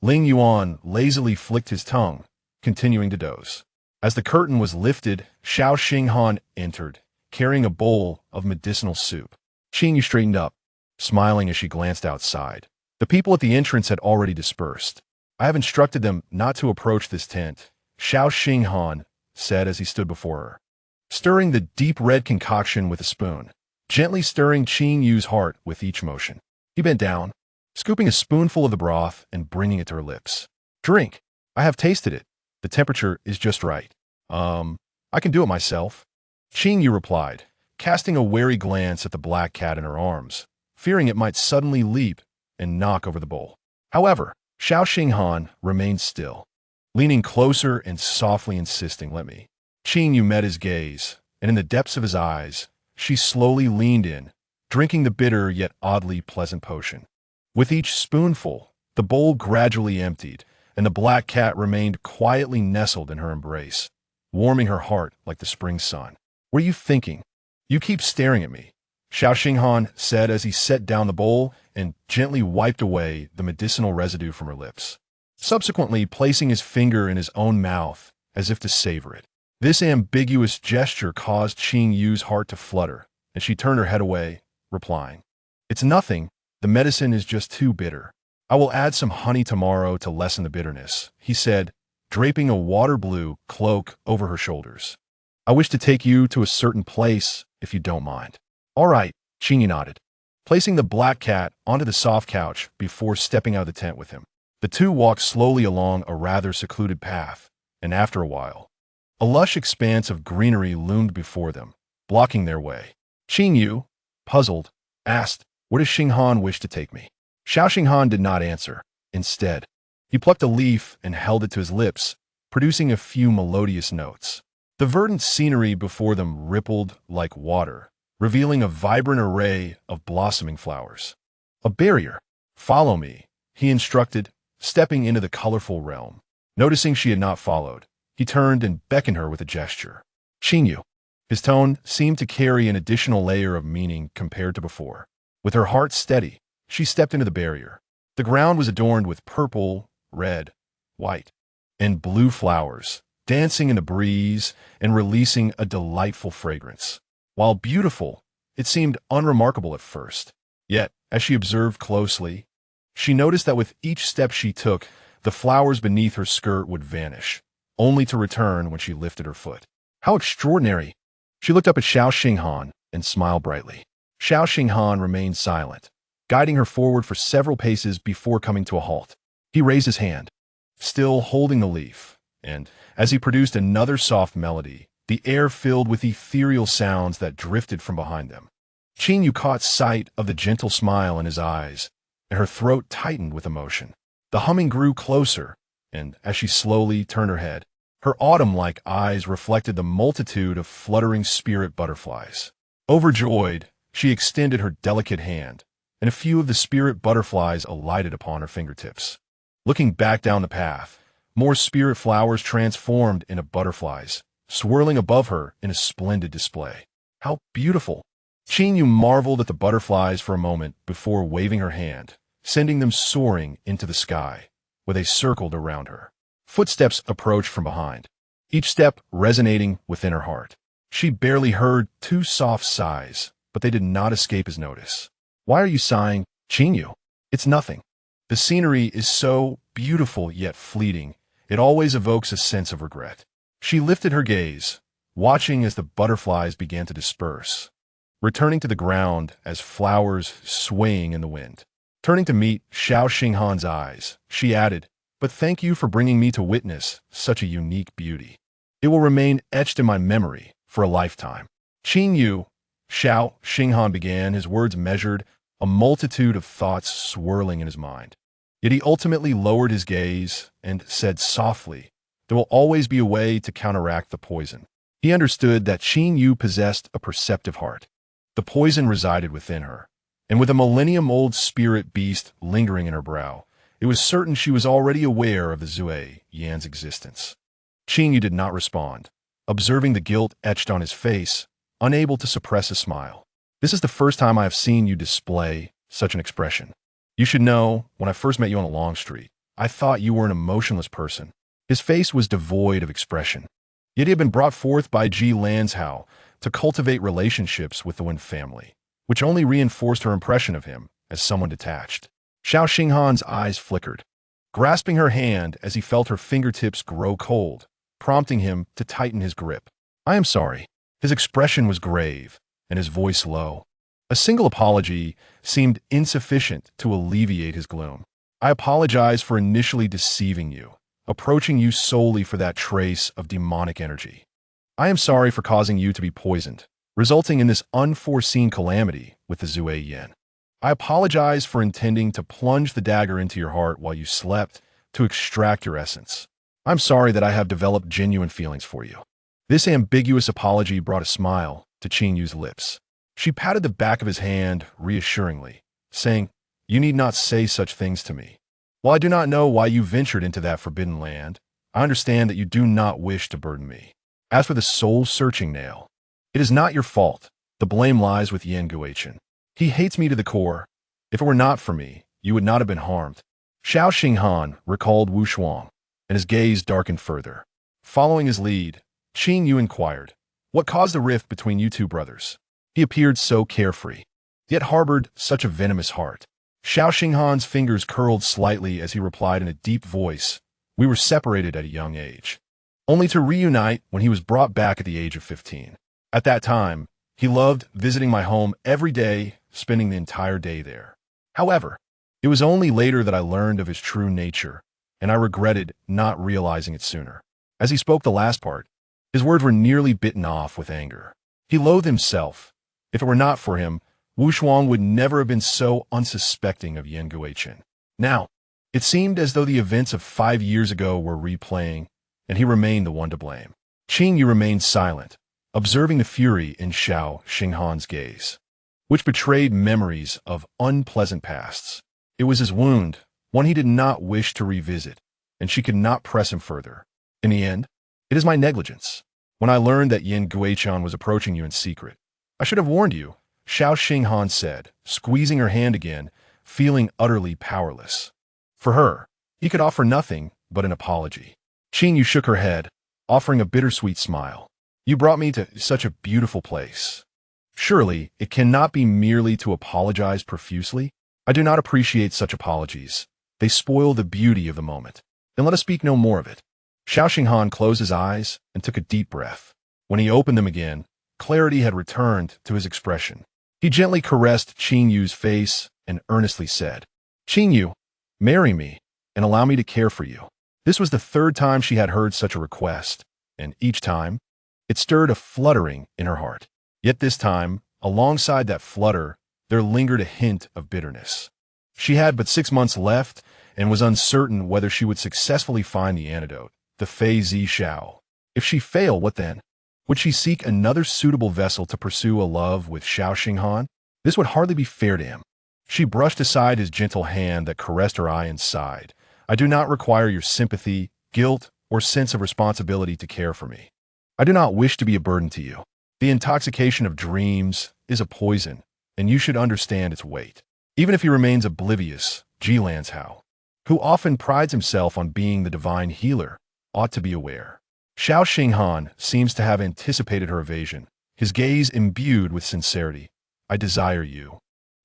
S1: Lingyuan lazily flicked his tongue, continuing to doze. As the curtain was lifted, Xiao Xinghan entered, carrying a bowl of medicinal soup. Qingyue straightened up, smiling as she glanced outside. The people at the entrance had already dispersed. I have instructed them not to approach this tent, Xiao Xinghan said as he stood before her, stirring the deep red concoction with a spoon, gently stirring Qingyue's heart with each motion. He bent down, scooping a spoonful of the broth and bringing it to her lips. Drink. I have tasted it. The temperature is just right. I can do it myself. Qingyue replied, casting a wary glance at the black cat in her arms, fearing it might suddenly leap and knock over the bowl. However, Xiao Xinghan remained still, leaning closer and softly insisting, Let me. Qingyue met his gaze, and in the depths of his eyes, she slowly leaned in, drinking the bitter yet oddly pleasant potion. With each spoonful, the bowl gradually emptied, and the black cat remained quietly nestled in her embrace, warming her heart like the spring sun. What are you thinking? You keep staring at me, Xiao Xinghan said as he set down the bowl and gently wiped away the medicinal residue from her lips, subsequently placing his finger in his own mouth as if to savor it. This ambiguous gesture caused Qingyue's heart to flutter, and she turned her head away, replying, It's nothing. The medicine is just too bitter. I will add some honey tomorrow to lessen the bitterness, he said, draping a water blue cloak over her shoulders. I wish to take you to a certain place, if you don't mind. All right, Qingyue nodded, placing the black cat onto the soft couch before stepping out of the tent with him. The two walked slowly along a rather secluded path, and after a while, a lush expanse of greenery loomed before them, blocking their way. Qingyue, puzzled, asked, Where does Xinghan wish to take me? Xiao Xinghan did not answer. Instead, he plucked a leaf and held it to his lips, producing a few melodious notes. The verdant scenery before them rippled like water, revealing a vibrant array of blossoming flowers. A barrier. Follow me, he instructed, stepping into the colorful realm. Noticing she had not followed, he turned and beckoned her with a gesture. Qingyue. His tone seemed to carry an additional layer of meaning compared to before. With her heart steady, She stepped into the barrier. The ground was adorned with purple, red, white, and blue flowers, dancing in the breeze and releasing a delightful fragrance. While beautiful, it seemed unremarkable at first. Yet, as she observed closely, she noticed that with each step she took, the flowers beneath her skirt would vanish, only to return when she lifted her foot. How extraordinary! She looked up at Xiao Xinghan and smiled brightly. Xiao Xinghan remained silent, guiding her forward for several paces before coming to a halt. He raised his hand, still holding the leaf, and, as he produced another soft melody, the air filled with ethereal sounds that drifted from behind them. Qingyue caught sight of the gentle smile in his eyes, and her throat tightened with emotion. The humming grew closer, and as she slowly turned her head, her autumn-like eyes reflected the multitude of fluttering spirit butterflies. Overjoyed, she extended her delicate hand, and a few of the spirit butterflies alighted upon her fingertips. Looking back down the path, more spirit flowers transformed into butterflies, swirling above her in a splendid display. How beautiful! Qingyue marveled at the butterflies for a moment before waving her hand, sending them soaring into the sky, where they circled around her. Footsteps approached from behind, each step resonating within her heart. She barely heard two soft sighs, but they did not escape his notice. Why are you sighing, Qingyue? It's nothing. The scenery is so beautiful yet fleeting, it always evokes a sense of regret. She lifted her gaze, watching as the butterflies began to disperse, returning to the ground as flowers swaying in the wind. Turning to meet Xiao Xinghan's eyes, she added, "But thank you for bringing me to witness such a unique beauty. It will remain etched in my memory for a lifetime." Qingyue, Xiao Xinghan began, his words measured, a multitude of thoughts swirling in his mind. Yet he ultimately lowered his gaze and said softly, "There will always be a way to counteract the poison." He understood that Qingyue possessed a perceptive heart. The poison resided within her, and with a millennium-old spirit beast lingering in her brow, it was certain she was already aware of the Zue Yan's existence. Qingyue did not respond, observing the guilt etched on his face, unable to suppress a smile. "This is the first time I have seen you display such an expression. You should know, when I first met you on a long street, I thought you were an emotionless person." His face was devoid of expression. Yet he had been brought forth by Ji Lanzhao to cultivate relationships with the Wen family, which only reinforced her impression of him as someone detached. Xiao Xinghan's eyes flickered, grasping her hand as he felt her fingertips grow cold, prompting him to tighten his grip. "I am sorry." His expression was grave, and his voice low. A single apology seemed insufficient to alleviate his gloom. "I apologize for initially deceiving you, approaching you solely for that trace of demonic energy. I am sorry for causing you to be poisoned, resulting in this unforeseen calamity with the Zue Yan. I apologize for intending to plunge the dagger into your heart while you slept to extract your essence. I'm sorry that I have developed genuine feelings for you." This ambiguous apology brought a smile to Qingyue's lips. She patted the back of his hand reassuringly, saying, "You need not say such things to me. While I do not know why you ventured into that forbidden land, I understand that you do not wish to burden me. As for the soul-searching nail, it is not your fault. The blame lies with Yan Guichen. He hates me to the core. If it were not for me, you would not have been harmed." Xiao Xinghan recalled Wu Shuang, and his gaze darkened further. Following his lead, Qingyue inquired, "What caused the rift between you two brothers?" He appeared so carefree, yet harbored such a venomous heart. Xiao Xinghan's fingers curled slightly as he replied in a deep voice, "We were separated at a young age, only to reunite when he was brought back at the age of 15. At that time, he loved visiting my home every day, spending the entire day there. However, it was only later that I learned of his true nature, and I regretted not realizing it sooner." As he spoke the last part, his words were nearly bitten off with anger. He loathed himself. If it were not for him, Wu Shuang would never have been so unsuspecting of Yan Guichen. Now, it seemed as though the events of 5 years ago were replaying, and he remained the one to blame. Qingyue remained silent, observing the fury in Xiao Xinghan's gaze, which betrayed memories of unpleasant pasts. It was his wound, one he did not wish to revisit, and she could not press him further. "In the end, it is my negligence. When I learned that Yan Guichen was approaching you in secret, I should have warned you," Xiao Xinghan said, squeezing her hand again, feeling utterly powerless. For her, he could offer nothing but an apology. Qingyue shook her head, offering a bittersweet smile. You brought me to such a beautiful place. Surely, it cannot be merely to apologize profusely? I do not appreciate such apologies. They spoil the beauty of the moment. Then let us speak no more of it. Xiao Xinghan closed his eyes and took a deep breath. When he opened them again, clarity had returned to his expression. He gently caressed Qingyue's face and earnestly said, Qingyue, marry me and allow me to care for you. This was the third time she had heard such a request, and each time, it stirred a fluttering in her heart. Yet this time, alongside that flutter, there lingered a hint of bitterness. She had but 6 months left and was uncertain whether she would successfully find the antidote, the Fei Zi Shao. If she failed, what then? Would she seek another suitable vessel to pursue a love with Xiao Xinghan? This would hardly be fair to him. She brushed aside his gentle hand that caressed her eye and sighed. I do not require your sympathy, guilt, or sense of responsibility to care for me. I do not wish to be a burden to you. The intoxication of dreams is a poison, and you should understand its weight. Even if he remains oblivious, Jilan's Hao, who often prides himself on being the divine healer, ought to be aware. Xiao Xinghan seems to have anticipated her evasion, his gaze imbued with sincerity. I desire you.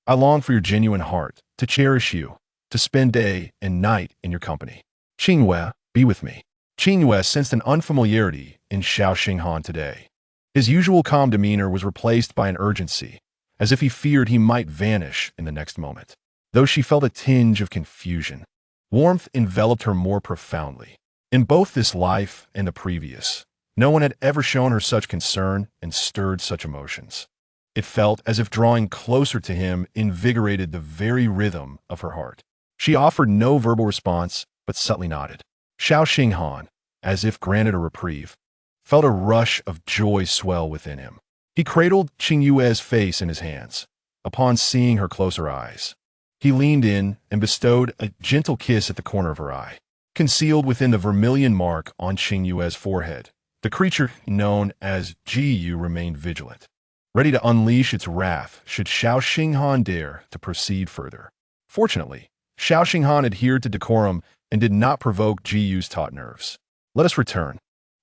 S1: I long for your genuine heart, to cherish you, to spend day and night in your company. Qingyue, be with me. Qingyue sensed an unfamiliarity in Xiao Xinghan today. His usual calm demeanor was replaced by an urgency, as if he feared he might vanish in the next moment. Though she felt a tinge of confusion, warmth enveloped her more profoundly. In both this life and the previous, no one had ever shown her such concern and stirred such emotions. It felt as if drawing closer to him invigorated the very rhythm of her heart. She offered no verbal response, but subtly nodded. Xiao Xinghan, as if granted a reprieve, felt a rush of joy swell within him. He cradled Qingyue's face in his hands. Upon seeing her close her eyes, he leaned in and bestowed a gentle kiss at the corner of her eye. Concealed within the vermilion mark on Qingyue's forehead, the creature known as Qingyue remained vigilant, ready to unleash its wrath should Xiao Xinghan dare to proceed further. Fortunately, Xiao Xinghan adhered to decorum and did not provoke Qingyue's taut nerves. Let us return.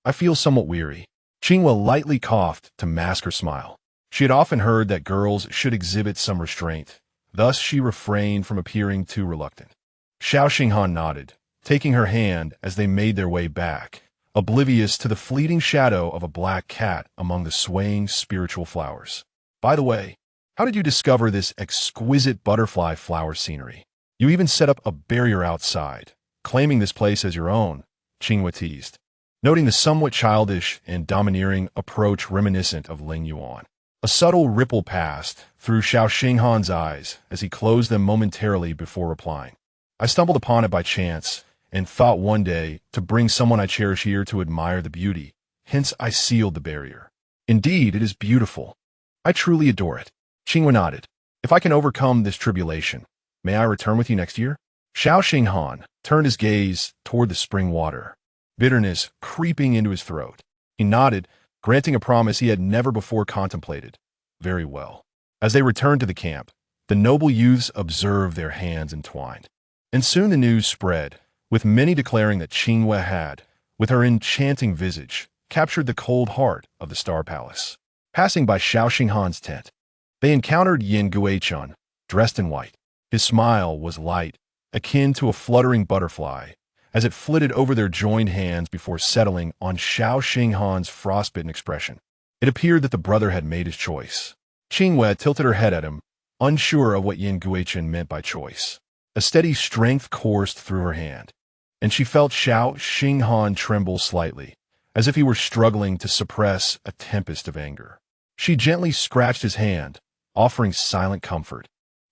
S1: I feel somewhat weary. Qingyue lightly coughed to mask her smile. She had often heard that girls should exhibit some restraint. Thus she refrained from appearing too reluctant. Xiao Xinghan nodded, taking her hand as they made their way back, oblivious to the fleeting shadow of a black cat among the swaying spiritual flowers. By the way, how did you discover this exquisite butterfly flower scenery? You even set up a barrier outside, claiming this place as your own, Qingyue teased, noting the somewhat childish and domineering approach reminiscent of Lingyuan. A subtle ripple passed through Xiao Xinghan's eyes as he closed them momentarily before replying. I stumbled upon it by chance, and thought one day to bring someone I cherish here to admire the beauty. Hence I sealed the barrier. Indeed, it is beautiful. I truly adore it. Qingyue nodded. If I can overcome this tribulation, may I return with you next year? Xiao Xinghan turned his gaze toward the spring water, bitterness creeping into his throat. He nodded, granting a promise he had never before contemplated. Very well. As they returned to the camp, the noble youths observed their hands entwined. And soon the news spread, with many declaring that Qingyue had, with her enchanting visage, captured the cold heart of the Star Palace. Passing by Xiao Xinghan's tent, they encountered Yen Guichun, dressed in white. His smile was light, akin to a fluttering butterfly, as it flitted over their joined hands before settling on Xiao Xinghan's frostbitten expression. It appeared that the brother had made his choice. Qingyue tilted her head at him, unsure of what Yen Guichun meant by choice. A steady strength coursed through her hand, and she felt Xiao Xinghan tremble slightly, as if he were struggling to suppress a tempest of anger. She gently scratched his hand, offering silent comfort,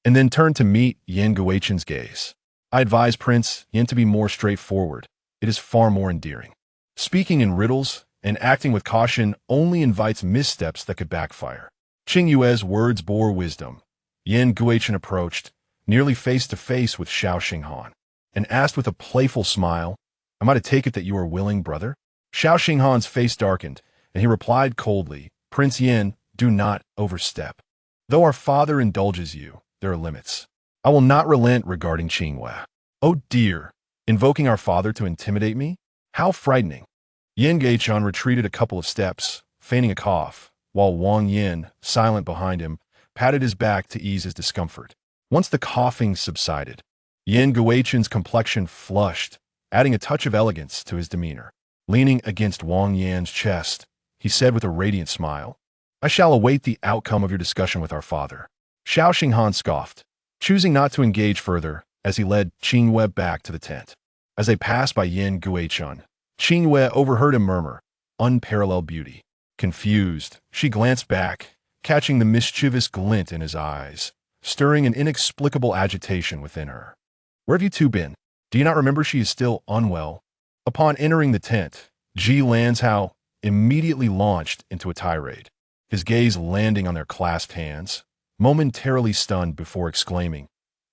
S1: and then turned to meet Yen Guichun's gaze. I advise Prince Yen to be more straightforward. It is far more endearing. Speaking in riddles and acting with caution only invites missteps that could backfire. Qingyue's words bore wisdom. Yen Guichun approached, nearly face to face with Xiao Xinghan, and asked with a playful smile, Am I to take it that you are willing, brother? Xiao Xinghan's face darkened, and he replied coldly, Prince Yen, do not overstep. Though our father indulges you, there are limits. I will not relent regarding Qingyue. Oh dear, invoking our father to intimidate me? How frightening. Yin Geichun retreated a couple of steps, feigning a cough, while Wang Yin, silent behind him, patted his back to ease his discomfort. Once the coughing subsided, Yin Guichun's complexion flushed, adding a touch of elegance to his demeanor. Leaning against Wang Yan's chest, he said with a radiant smile, I shall await the outcome of your discussion with our father. Xiao Xinghan scoffed, choosing not to engage further as he led Qingyue back to the tent. As they passed by Yin Guichun, Qingyue overheard him murmur, unparalleled beauty. Confused, she glanced back, catching the mischievous glint in his eyes, stirring an inexplicable agitation within her. Where have you two been? Do you not remember she is still unwell? Upon entering the tent, Ji Lanzhao immediately launched into a tirade, his gaze landing on their clasped hands, momentarily stunned before exclaiming,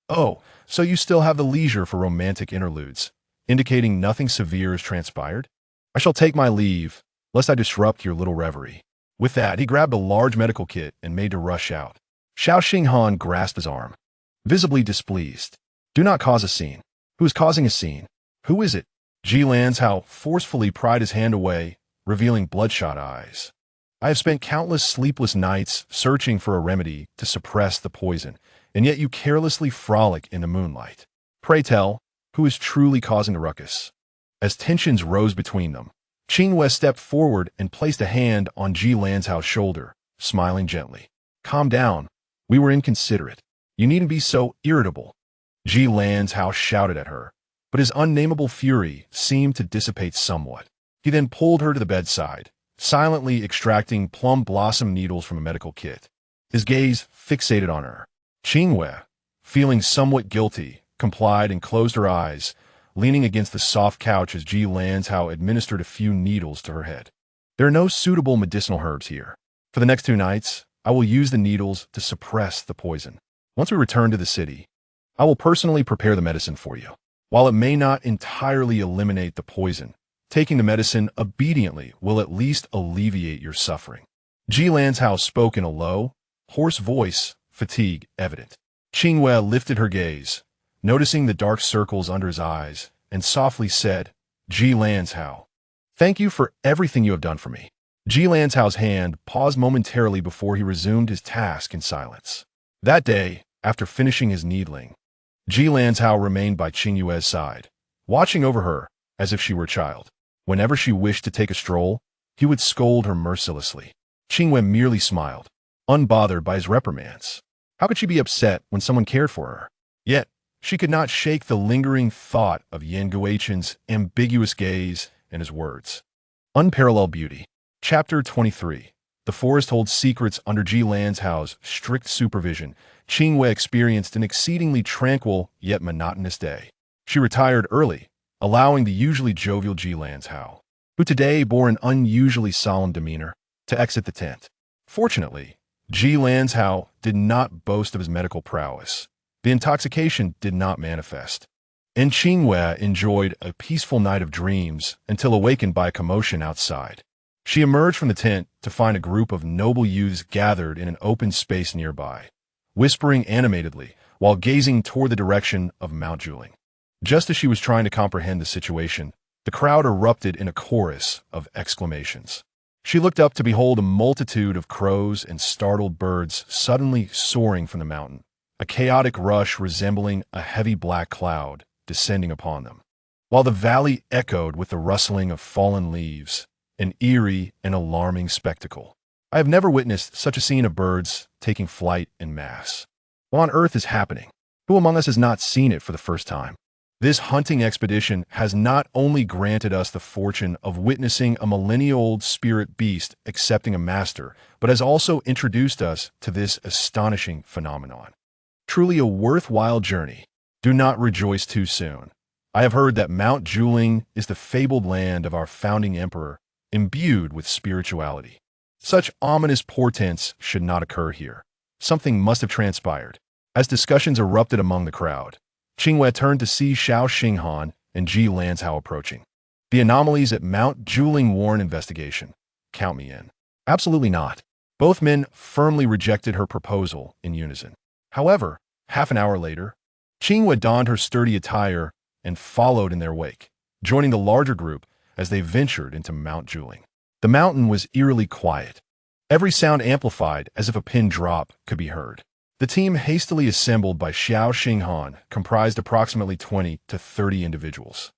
S1: Oh, so you still have the leisure for romantic interludes, indicating nothing severe has transpired? I shall take my leave, lest I disrupt your little reverie. With that, he grabbed a large medical kit and made to rush out. Xiao Xinghan grasped his arm, visibly displeased. Do not cause a scene. Who is causing a scene? Who is it? Ji Lanzhao forcefully pried his hand away, revealing bloodshot eyes. I have spent countless sleepless nights searching for a remedy to suppress the poison, and yet you carelessly frolic in the moonlight. Pray tell, who is truly causing the ruckus? As tensions rose between them, Qingyue stepped forward and placed a hand on Ji Lanzhao's shoulder, smiling gently. Calm down. We were inconsiderate. You needn't be so irritable. Ji Lanzhao shouted at her, but his unnameable fury seemed to dissipate somewhat. He then pulled her to the bedside, silently extracting plum blossom needles from a medical kit. His gaze fixated on her. Qingyue, feeling somewhat guilty, complied and closed her eyes, leaning against the soft couch as Ji Lanzhao administered a few needles to her head. There are no suitable medicinal herbs here. For the next 2 nights, I will use the needles to suppress the poison. Once we return to the city, I will personally prepare the medicine for you. While it may not entirely eliminate the poison, taking the medicine obediently will at least alleviate your suffering. Ji Lanzhao spoke in a low, hoarse voice, fatigue evident. Qingyue lifted her gaze, noticing the dark circles under his eyes, and softly said, Ji Lanzhao, thank you for everything you have done for me. Ji Lanzhao's hand paused momentarily before he resumed his task in silence. That day, after finishing his needling, Ji Lanzhao remained by Qingyue's side, watching over her as if she were a child. Whenever she wished to take a stroll, he would scold her mercilessly. Qingyue merely smiled, unbothered by his reprimands. How could she be upset when someone cared for her? Yet, she could not shake the lingering thought of Yin Guichun's ambiguous gaze and his words. Unparalleled beauty. Chapter 23. The forest holds secrets under Ji Lanzhao's strict supervision. Qingyue experienced an exceedingly tranquil yet monotonous day. She retired early, allowing the usually jovial Ji Lanzhao, who today bore an unusually solemn demeanor, to exit the tent. Fortunately, Ji Lanzhao did not boast of his medical prowess. The intoxication did not manifest, and Qingyue enjoyed a peaceful night of dreams until awakened by a commotion outside. She emerged from the tent to find a group of noble youths gathered in an open space nearby, whispering animatedly while gazing toward the direction of Mount Juling. Just as she was trying to comprehend the situation, the crowd erupted in a chorus of exclamations. She looked up to behold a multitude of crows and startled birds suddenly soaring from the mountain, a chaotic rush resembling a heavy black cloud descending upon them. While the valley echoed with the rustling of fallen leaves, an eerie and alarming spectacle. I have never witnessed such a scene of birds taking flight en masse. What on earth is happening? Who among us has not seen it for the first time? This hunting expedition has not only granted us the fortune of witnessing a millennia-old spirit beast accepting a master, but has also introduced us to this astonishing phenomenon. Truly a worthwhile journey. Do not rejoice too soon. I have heard that Mount Juling is the fabled land of our founding emperor, imbued with spirituality. Such ominous portents should not occur here. Something must have transpired. As discussions erupted among the crowd, Qingyue turned to see Xiao Xinghan and Ji Lanzhao approaching. The anomalies at Mount Juling warrant investigation. Count me in. Absolutely not. Both men firmly rejected her proposal in unison. However, half an hour later, Qingyue donned her sturdy attire and followed in their wake, joining the larger group as they ventured into Mount Juling. The mountain was eerily quiet, every sound amplified as if a pin drop could be heard. The team hastily assembled by Xiao Xinghan comprised approximately 20 to 30 individuals.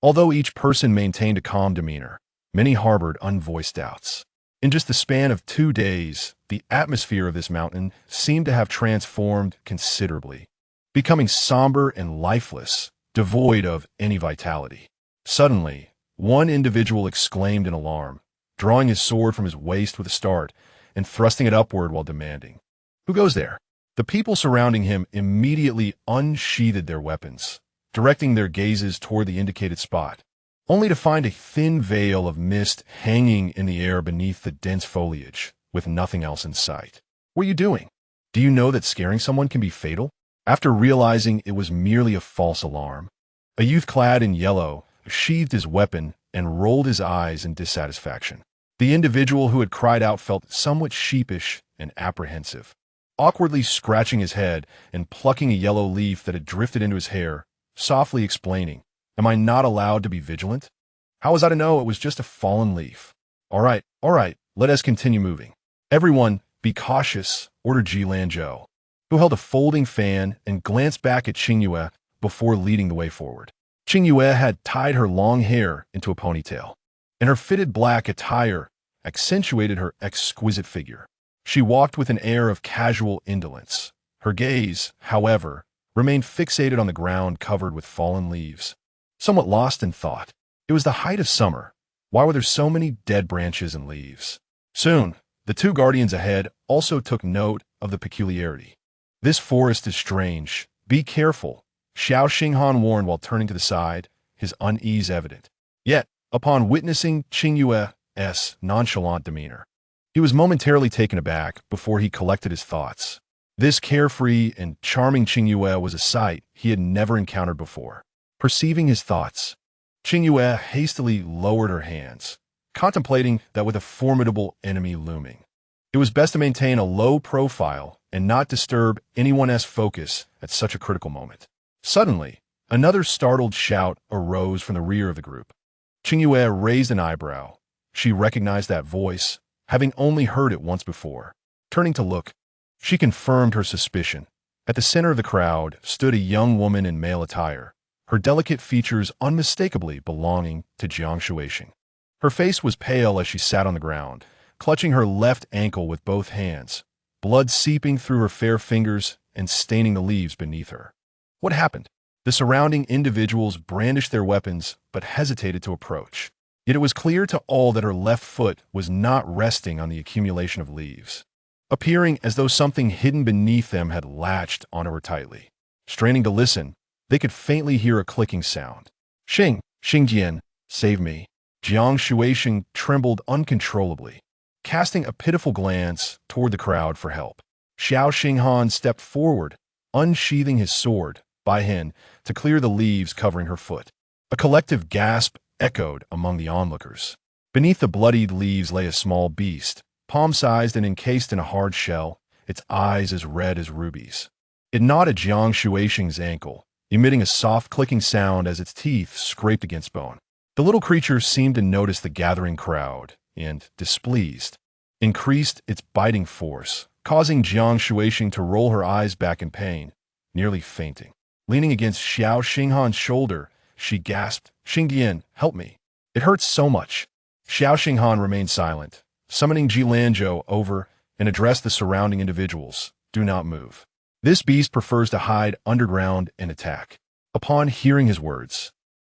S1: Although each person maintained a calm demeanor, many harbored unvoiced doubts. In just the span of 2 days, the atmosphere of this mountain seemed to have transformed considerably, becoming somber and lifeless, devoid of any vitality. Suddenly, one individual exclaimed in alarm, drawing his sword from his waist with a start and thrusting it upward while demanding, "Who goes there?" The people surrounding him immediately unsheathed their weapons, directing their gazes toward the indicated spot, only to find a thin veil of mist hanging in the air beneath the dense foliage, with nothing else in sight. "What are you doing? Do you know that scaring someone can be fatal?" After realizing it was merely a false alarm, a youth clad in yellow sheathed his weapon and rolled his eyes in dissatisfaction. The individual who had cried out felt somewhat sheepish and apprehensive. Awkwardly scratching his head and plucking a yellow leaf that had drifted into his hair, softly explaining, "Am I not allowed to be vigilant? How was I to know it was just a fallen leaf?" All right, let us continue moving. "Everyone, be cautious," ordered Lingyuan, who held a folding fan and glanced back at Qingyue before leading the way forward. Qingyue had tied her long hair into a ponytail, and her fitted black attire accentuated her exquisite figure. She walked with an air of casual indolence. Her gaze, however, remained fixated on the ground covered with fallen leaves. Somewhat lost in thought, it was the height of summer. Why were there so many dead branches and leaves? Soon, the two guardians ahead also took note of the peculiarity. "This forest is strange. Be careful," Xiao Xinghan warned while turning to the side, his unease evident. Yet, upon witnessing Qingyue's nonchalant demeanor, he was momentarily taken aback before he collected his thoughts. This carefree and charming Qingyue was a sight he had never encountered before. Perceiving his thoughts, Qingyue hastily lowered her hands, contemplating that with a formidable enemy looming, it was best to maintain a low profile and not disturb anyone's focus at such a critical moment. Suddenly, another startled shout arose from the rear of the group. Qingyue raised an eyebrow. She recognized that voice, having only heard it once before. Turning to look, she confirmed her suspicion. At the center of the crowd stood a young woman in male attire, her delicate features unmistakably belonging to Jiang Shuixing. Her face was pale as she sat on the ground, clutching her left ankle with both hands, blood seeping through her fair fingers and staining the leaves beneath her. What happened? The surrounding individuals brandished their weapons but hesitated to approach. Yet it was clear to all that her left foot was not resting on the accumulation of leaves, appearing as though something hidden beneath them had latched onto her tightly. Straining to listen, they could faintly hear a clicking sound. Xingjian, save me." Jiang Shuixing trembled uncontrollably, casting a pitiful glance toward the crowd for help. Xiao Xinghan stepped forward, unsheathing his sword by hand to clear the leaves covering her foot. A collective gasp echoed among the onlookers. Beneath the bloodied leaves lay a small beast, palm-sized and encased in a hard shell, its eyes as red as rubies. It gnawed at Jiang Shuixing's ankle, emitting a soft clicking sound as its teeth scraped against bone. The little creature seemed to notice the gathering crowd and, displeased, increased its biting force, causing Jiang Shuixing to roll her eyes back in pain, nearly fainting. Leaning against Xiao Xinghan's shoulder, she gasped, "Xingjian, help me. It hurts so much." Xiao Xinghan remained silent, summoning Lingyuan over and addressed the surrounding individuals. "Do not move. This beast prefers to hide underground and attack." Upon hearing his words,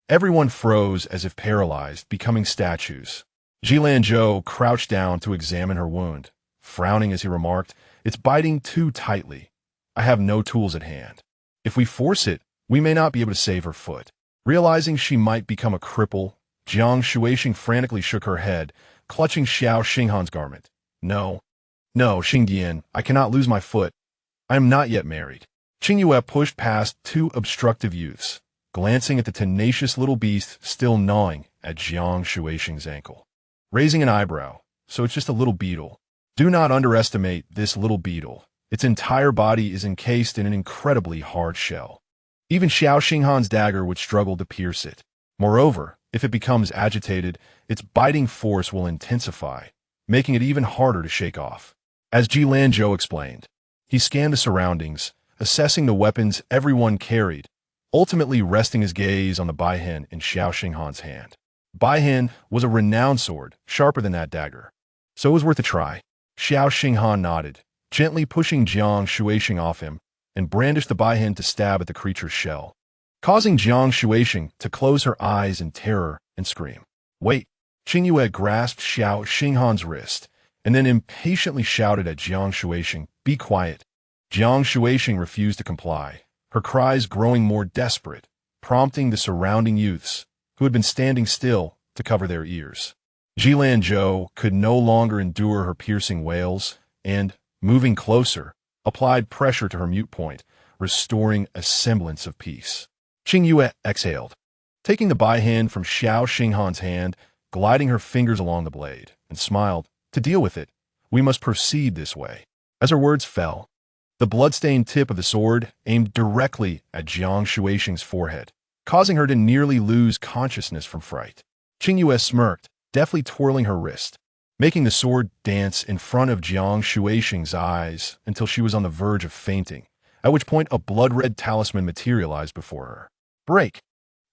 S1: everyone froze as if paralyzed, becoming statues. Lingyuan crouched down to examine her wound, frowning as he remarked, "It's biting too tightly. I have no tools at hand. If we force it, we may not be able to save her foot." Realizing she might become a cripple, Jiang Shuixing frantically shook her head, clutching Xiao Xinghan's garment. No, Xingjian, I cannot lose my foot. I am not yet married." Qingyue pushed past two obstructive youths, glancing at the tenacious little beast still gnawing at Jiang Shuixing's ankle. Raising an eyebrow, "So it's just a little beetle. Do not underestimate this little beetle. Its entire body is encased in an incredibly hard shell. Even Xiao Xinghan's dagger would struggle to pierce it. Moreover, if it becomes agitated, its biting force will intensify, making it even harder to shake off. As Ji Lanzhou explained, he scanned the surroundings, assessing the weapons everyone carried, ultimately resting his gaze on the baihen in Xiao Xinghan's hand. Baihen was a renowned sword, sharper than that dagger, so it was worth a try. Xiao Xinghan nodded, gently pushing Jiang Shuixing off him, and brandished the baihen to stab at the creature's shell, causing Jiang Shuixing to close her eyes in terror and scream. Wait! Qingyue grasped Xiao Xinghan's wrist, and then impatiently shouted at Jiang Shuixing, "Be quiet!" Jiang Shuixing refused to comply, her cries growing more desperate, prompting the surrounding youths, who had been standing still, to cover their ears. Ji Lanzhou could no longer endure her piercing wails, and, moving closer, applied pressure to her mute point, restoring a semblance of peace. Qingyue exhaled, taking the baihen from Xiao Xinghan's hand, gliding her fingers along the blade, and smiled. To deal with it, we must proceed this way. As her words fell, the blood-stained tip of the sword aimed directly at Jiang Shuixing's forehead, causing her to nearly lose consciousness from fright. Qingyue smirked, deftly twirling her wrist, making the sword dance in front of Jiang Shuixing's eyes until she was on the verge of fainting, at which point a blood-red talisman materialized before her. Break!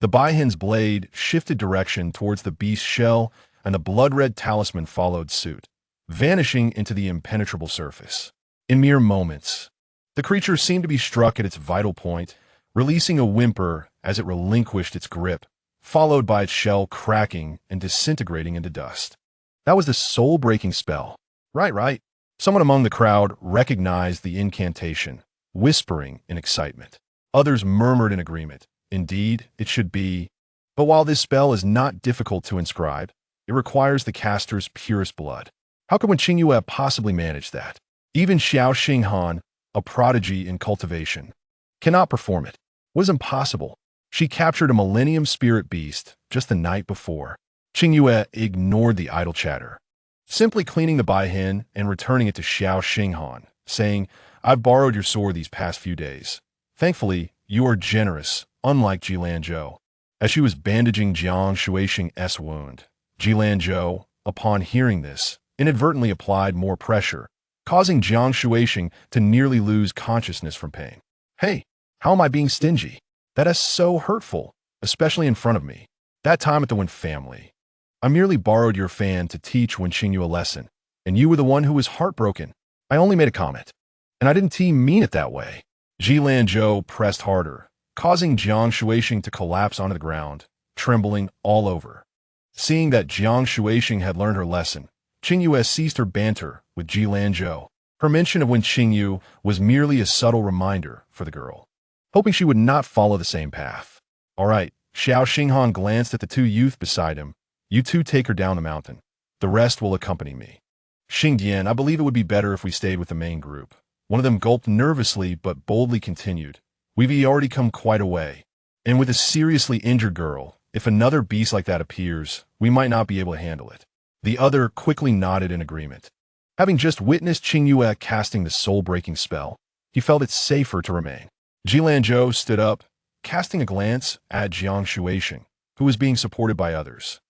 S1: The baihen's blade shifted direction towards the beast's shell, and the blood-red talisman followed suit, vanishing into the impenetrable surface. In mere moments, the creature seemed to be struck at its vital point, releasing a whimper as it relinquished its grip, followed by its shell cracking and disintegrating into dust. That was the soul-breaking spell. Right. Someone among the crowd recognized the incantation, whispering in excitement. Others murmured in agreement. Indeed, it should be. But while this spell is not difficult to inscribe, it requires the caster's purest blood. How could Qingyue possibly manage that? Even Xiao Xinghan, a prodigy in cultivation, cannot perform it. It was impossible. She captured a millennium spirit beast just the night before. Qingyue ignored the idle chatter, simply cleaning the baihen and returning it to Xiao Xinghan, saying, "I've borrowed your sword these past few days. Thankfully, you are generous, unlike Ji Lanzhou." As she was bandaging Jiang Shuixing's wound, Ji Lanzhou, upon hearing this, inadvertently applied more pressure, causing Jiang Shuixing to nearly lose consciousness from pain. "Hey, how am I being stingy? That is so hurtful, especially in front of me. That time at the Wen family. I merely borrowed your fan to teach Wen Qingyue a lesson, and you were the one who was heartbroken. I only made a comment, and I didn't mean it that way." Ji Lanzhou pressed harder, causing Jiang Shuixing to collapse onto the ground, trembling all over. Seeing that Jiang Shuixing had learned her lesson, Qingyue ceased her banter with Ji Lanzhou. Her mention of Wen Qingyue was merely a subtle reminder for the girl, hoping she would not follow the same path. "All right." Xiao Xinghan glanced at the two youth beside him. "You two take her down the mountain. The rest will accompany me." "Xingdian, I believe it would be better if we stayed with the main group." One of them gulped nervously but boldly continued. "We've already come quite a way. And with a seriously injured girl, if another beast like that appears, we might not be able to handle it." The other quickly nodded in agreement. Having just witnessed Qingyue casting the soul-breaking spell, he felt it safer to remain. Ji Lanzhou stood up, casting a glance at Jiang Shuixing, who was being supported by others,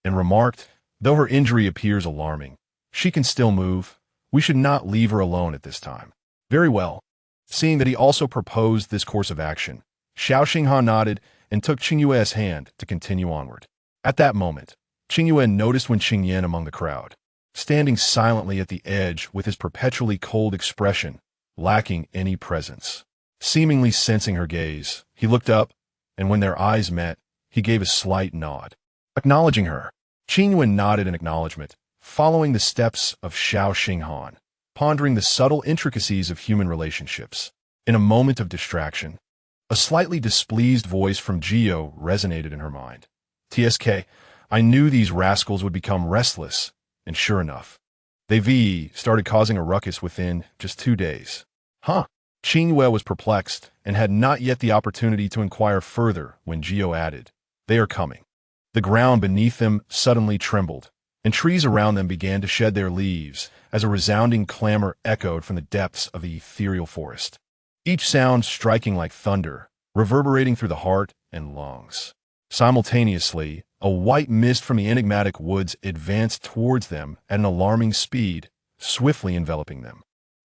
S1: and remarked, "Though her injury appears alarming, she can still move. We should not leave her alone at this time." "Very well." Seeing that he also proposed this course of action, Xiao Xinghan nodded and took Qingyue's hand to continue onward. At that moment, Qingyue noticed Wen Qingyan among the crowd, standing silently at the edge with his perpetually cold expression, lacking any presence. Seemingly sensing her gaze, he looked up, and when their eyes met, he gave a slight nod, acknowledging her. Qingyue nodded in acknowledgement, following the steps of Xiao Xinghan, pondering the subtle intricacies of human relationships. In a moment of distraction, a slightly displeased voice from Gio resonated in her mind. "TSK, I knew these rascals would become restless, and sure enough, they started causing a ruckus within just 2 days." "Huh?" Qingyue was perplexed and had not yet the opportunity to inquire further when Gio added, "They are coming." The ground beneath them suddenly trembled, and trees around them began to shed their leaves as a resounding clamor echoed from the depths of the ethereal forest. Each sound striking like thunder, reverberating through the heart and lungs. Simultaneously, a white mist from the enigmatic woods advanced towards them at an alarming speed, swiftly enveloping them.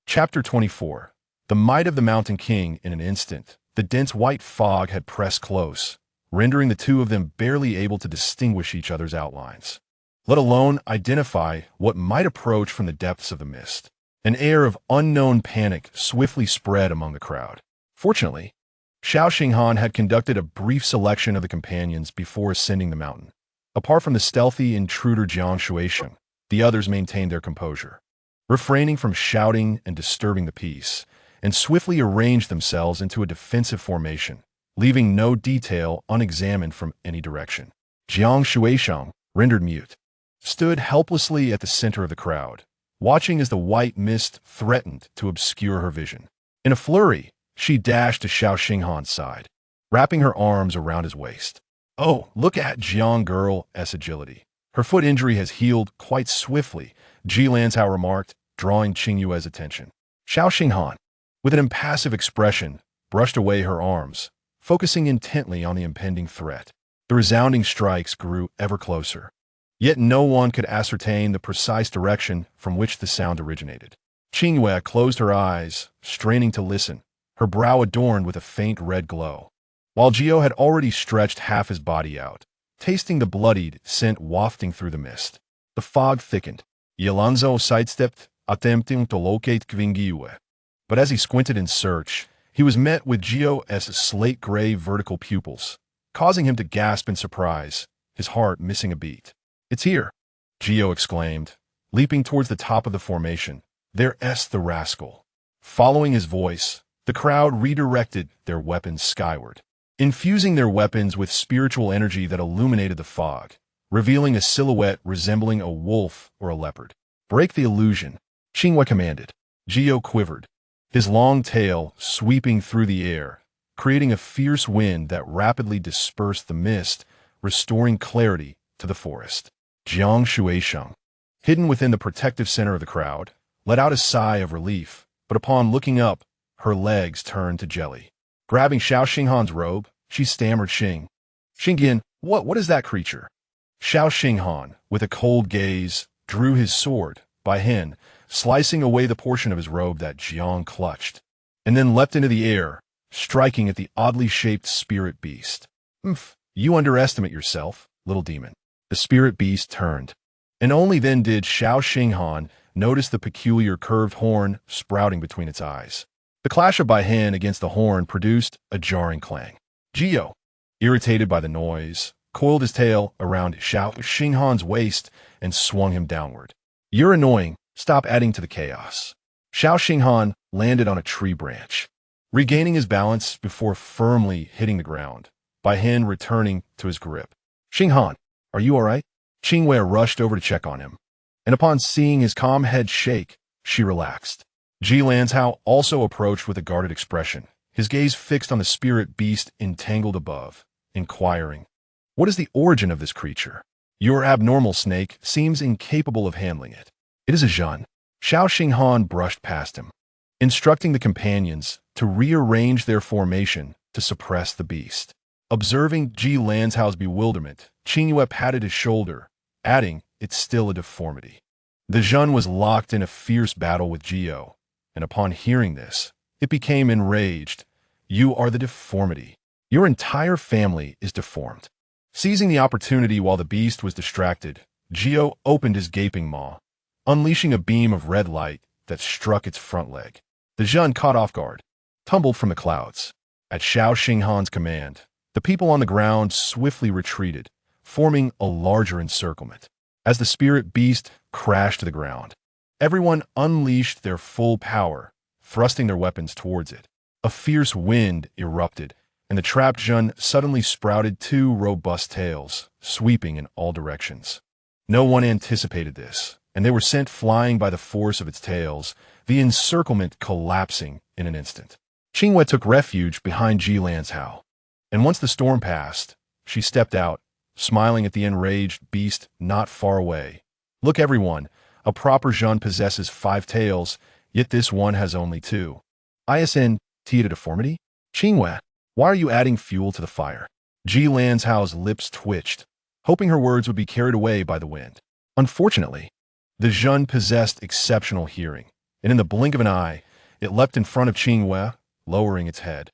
S1: Chapter 24. The might of the Mountain King. In an instant, the dense white fog had pressed close, rendering the two of them barely able to distinguish each other's outlines, let alone identify what might approach from the depths of the mist. An air of unknown panic swiftly spread among the crowd. Fortunately, Xiao Xinghan had conducted a brief selection of the companions before ascending the mountain. Apart from the stealthy intruder Jiang Shuisheng, the others maintained their composure, refraining from shouting and disturbing the peace, and swiftly arranged themselves into a defensive formation, leaving no detail unexamined from any direction. Jiang Shuisheng, rendered mute, stood helplessly at the center of the crowd, watching as the white mist threatened to obscure her vision. In a flurry, she dashed to Xiao Xinghan's side, wrapping her arms around his waist. "Oh, look at Jiang girl's agility. Her foot injury has healed quite swiftly," Ji Lanzhao remarked, drawing Qingyue's attention. Xiao Xinghan, with an impassive expression, brushed away her arms, focusing intently on the impending threat. The resounding strikes grew ever closer, yet no one could ascertain the precise direction from which the sound originated. Qingyue closed her eyes, straining to listen, her brow adorned with a faint red glow, while Gio had already stretched half his body out, tasting the bloodied scent wafting through the mist. The fog thickened. Yalanzo sidestepped, attempting to locate Qingyue. But as he squinted in search, he was met with Gio's slate-gray vertical pupils, causing him to gasp in surprise, his heart missing a beat. "It's here," Gio exclaimed, leaping towards the top of the formation. "There's the rascal." Following his voice, the crowd redirected their weapons skyward, infusing their weapons with spiritual energy that illuminated the fog, revealing a silhouette resembling a wolf or a leopard. "Break the illusion," Qingyue commanded. Gio quivered, his long tail sweeping through the air, creating a fierce wind that rapidly dispersed the mist, restoring clarity to the forest. Jiang Shuisheng, hidden within the protective center of the crowd, let out a sigh of relief, but upon looking up, her legs turned to jelly. Grabbing Xiao Xinghan's robe, she stammered, Xingyan, what is that creature?" Xiao Xinghan, with a cold gaze, drew his sword, by hand, slicing away the portion of his robe that Jiang clutched, and then leapt into the air, striking at the oddly shaped spirit beast. You underestimate yourself, little demon." The spirit beast turned, and only then did Xiao Xinghan notice the peculiar curved horn sprouting between its eyes. The clash of by hand against the horn produced a jarring clang. Gio, irritated by the noise, coiled his tail around Xiao Xinghan's waist and swung him downward. "You're annoying. Stop adding to the chaos." Xiao Xinghan landed on a tree branch, regaining his balance before firmly hitting the ground, by hand returning to his grip. "Xinghan, are you all right?" Qingyue rushed over to check on him, and upon seeing his calm head shake, she relaxed. Ji Lanzhao also approached with a guarded expression, his gaze fixed on the spirit beast entangled above, inquiring, "What is the origin of this creature? Your abnormal snake seems incapable of handling it." "It is a Zhen." Xiao Xinghan brushed past him, instructing the companions to rearrange their formation to suppress the beast. Observing Ji Lanzhao's bewilderment, Qingyue patted his shoulder, adding, "It's still a deformity." The Zhen was locked in a fierce battle with Gio, and upon hearing this, it became enraged. "You are the deformity. Your entire family is deformed." Seizing the opportunity while the beast was distracted, Gio opened his gaping maw, unleashing a beam of red light that struck its front leg. The Zhen, caught off guard, tumbled from the clouds. At Xiao Xinghan's command, the people on the ground swiftly retreated, forming a larger encirclement. As the spirit beast crashed to the ground, everyone unleashed their full power, thrusting their weapons towards it. A fierce wind erupted, and the trapped Zhen suddenly sprouted two robust tails, sweeping in all directions. No one anticipated this, and they were sent flying by the force of its tails, the encirclement collapsing in an instant. Qingyue took refuge behind Ji Lanzhao, and once the storm passed, she stepped out, smiling at the enraged beast not far away. "Look, everyone, a proper Zhen possesses 5 tails, yet this one has only 2. Isn't it a deformity?" Qingyue, Why are you adding fuel to the fire? Ji Lanzhao's lips twitched, hoping her words would be carried away by the wind. Unfortunately, the Zhun possessed exceptional hearing, and in the blink of an eye, it leapt in front of Qingyue, lowering its head.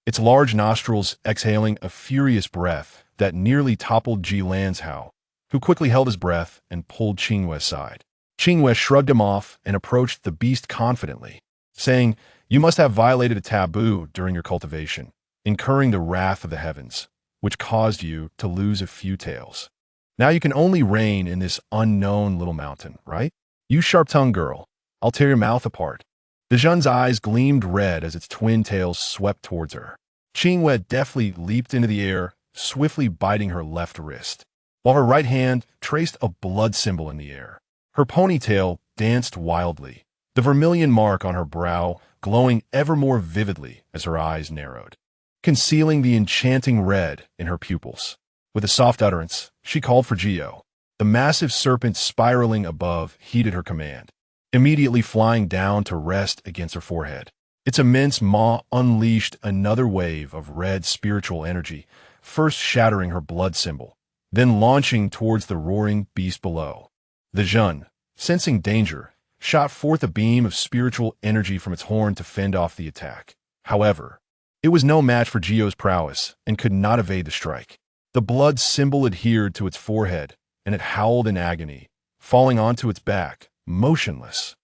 S1: Its large nostrils exhaling a furious breath that nearly toppled Ji Lanzhao, who quickly held his breath and pulled Qingyue aside. Qingyue shrugged him off and approached the beast confidently, saying, "You must have violated a taboo during your cultivation, incurring the wrath of the heavens, which caused you to lose a few tails. Now you can only reign in this unknown little mountain, right? You sharp-tongued girl, I'll tear your mouth apart." The Zhun's eyes gleamed red as its twin tails swept towards her. Qingyue deftly leaped into the air, swiftly biting her left wrist, while her right hand traced a blood symbol in the air. Her ponytail danced wildly, the vermilion mark on her brow glowing ever more vividly as her eyes narrowed, concealing the enchanting red in her pupils. With a soft utterance, she called for Qingyue. The massive serpent spiraling above heeded her command, immediately flying down to rest against her forehead. Its immense maw unleashed another wave of red spiritual energy, first shattering her blood symbol, then launching towards the roaring beast below. The Zhun, sensing danger, shot forth a beam of spiritual energy from its horn to fend off the attack. However, it was no match for Qingyue's prowess and could not evade the strike. The blood symbol adhered to its forehead, and it howled in agony, falling onto its back, motionless.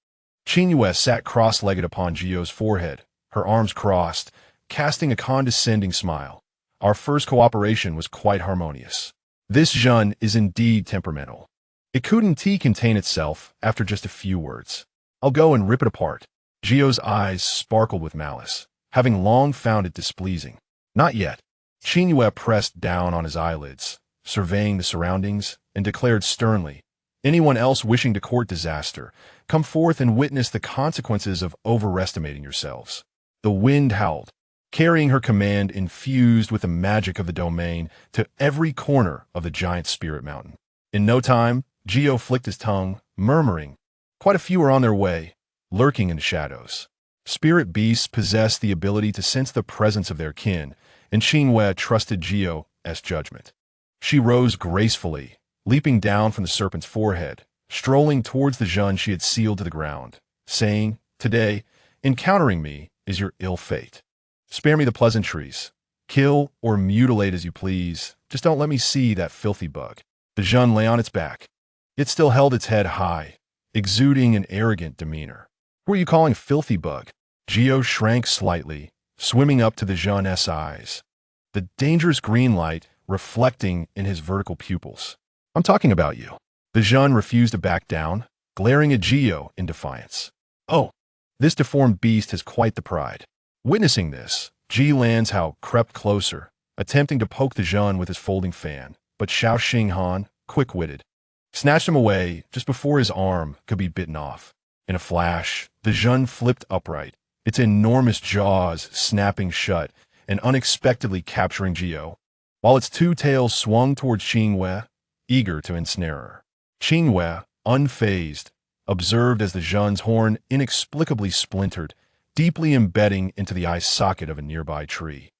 S1: Qingyue sat cross-legged upon Qingyue's forehead, her arms crossed, casting a condescending smile. Our first cooperation was quite harmonious. This Zhun is indeed temperamental. It couldn't contain itself after just a few words. I'll go and rip it apart. Qingyue's eyes sparkled with malice, having long found it displeasing. Not yet. Qingyue pressed down on his eyelids, surveying the surroundings, and declared sternly, "Anyone else wishing to court disaster, come forth and witness the consequences of overestimating yourselves." The wind howled, carrying her command infused with the magic of the domain to every corner of the giant spirit mountain. In no time, Qingyue flicked his tongue, murmuring, "Quite a few are on their way, lurking in the shadows." Spirit beasts possess the ability to sense the presence of their kin, and Qingyue trusted Qingyue's judgment. She rose gracefully, leaping down from the serpent's forehead, strolling towards the Zhun she had sealed to the ground, saying, "Today, encountering me is your ill fate. Spare me the pleasantries. Kill or mutilate as you please. Just don't let me see that filthy bug." The Zhun lay on its back. It still held its head high, exuding an arrogant demeanor. "Who are you calling filthy bug?" Qingyue shrank slightly, swimming up to the Zhun's eyes, the dangerous green light reflecting in his vertical pupils. "I'm talking about you." The Zhun refused to back down, glaring at Qingyue in defiance. "Oh, this deformed beast has quite the pride." Witnessing this, Ji Lanzhao crept closer, attempting to poke the Zhun with his folding fan, but Xiao Xinghan, quick-witted, snatched him away just before his arm could be bitten off. In a flash, the Zhun flipped upright, its enormous jaws snapping shut and unexpectedly capturing Qingyue, while its two tails swung towards Qingyue, eager to ensnare her. Qingyue, unfazed, observed as the Zhun's horn inexplicably splintered, deeply embedding into the eye socket of a nearby tree.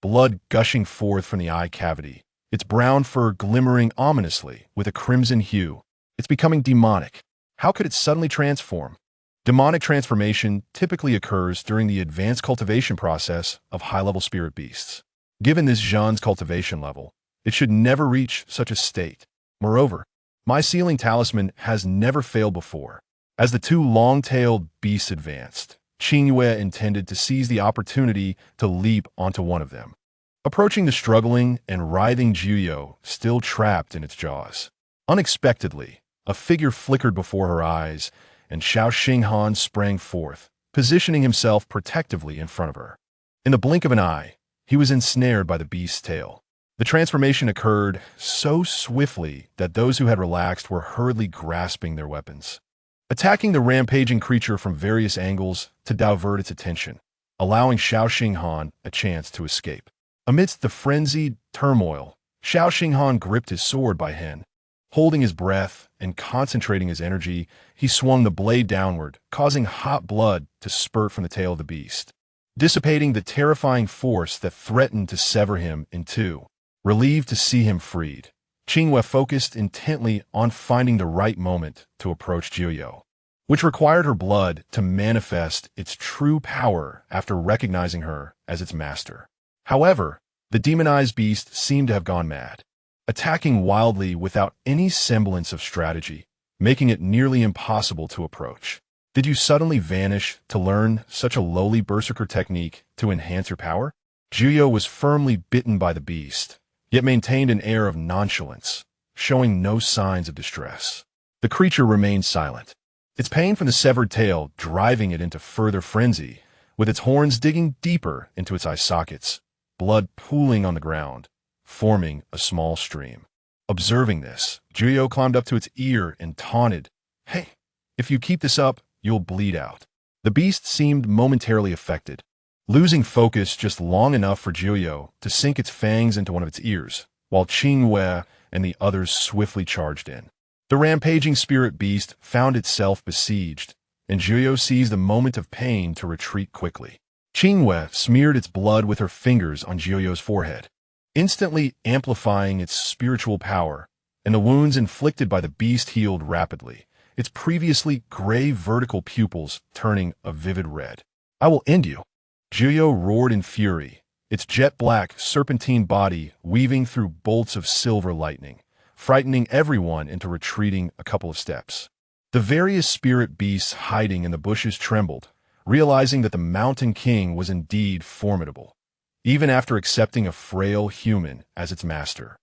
S1: Blood gushing forth from the eye cavity, its brown fur glimmering ominously with a crimson hue. It's becoming demonic. How could it suddenly transform? Demonic transformation typically occurs during the advanced cultivation process of high-level spirit beasts. Given this Zhun's cultivation level, it should never reach such a state. Moreover, my sealing talisman has never failed before. As the two long-tailed beasts advanced, Qingyue intended to seize the opportunity to leap onto one of them, approaching the struggling and writhing Qingyue still trapped in its jaws. Unexpectedly, a figure flickered before her eyes, and Xiao Xinghan sprang forth, positioning himself protectively in front of her. In the blink of an eye, he was ensnared by the beast's tail. The transformation occurred so swiftly that those who had relaxed were hurriedly grasping their weapons, attacking the rampaging creature from various angles to divert its attention, allowing Xiao Xinghan a chance to escape. Amidst the frenzied turmoil, Xiao Xinghan gripped his sword by hand. Holding his breath and concentrating his energy, he swung the blade downward, causing hot blood to spurt from the tail of the beast. dissipating the terrifying force that threatened to sever him in two. Relieved to see him freed, Qingyue focused intently on finding the right moment to approach Qingyue, which required her blood to manifest its true power after recognizing her as its master. However, the demonized beast seemed to have gone mad, attacking wildly without any semblance of strategy, making it nearly impossible to approach. Did you suddenly vanish to learn such a lowly berserker technique to enhance your power? Qingyue was firmly bitten by the beast, yet maintained an air of nonchalance, showing no signs of distress. The creature remained silent, its pain from the severed tail driving it into further frenzy, with its horns digging deeper into its eye sockets, blood pooling on the ground, forming a small stream. Observing this, Qingyue climbed up to its ear and taunted, "Hey, if you keep this up, you'll bleed out." The beast seemed momentarily affected, losing focus just long enough for Qingyue to sink its fangs into one of its ears, while Qingyue and the others swiftly charged in. The rampaging spirit beast found itself besieged, and Qingyue seized the moment of pain to retreat quickly. Qingyue smeared its blood with her fingers on Jiuyou's forehead, instantly amplifying its spiritual power, and the wounds inflicted by the beast healed rapidly, its previously gray vertical pupils turning a vivid red. "I will end you!" Qingyue roared in fury, its jet-black, serpentine body weaving through bolts of silver lightning, frightening everyone into retreating a couple of steps. The various spirit beasts hiding in the bushes trembled, realizing that the Mountain King was indeed formidable, even after accepting a frail human as its master.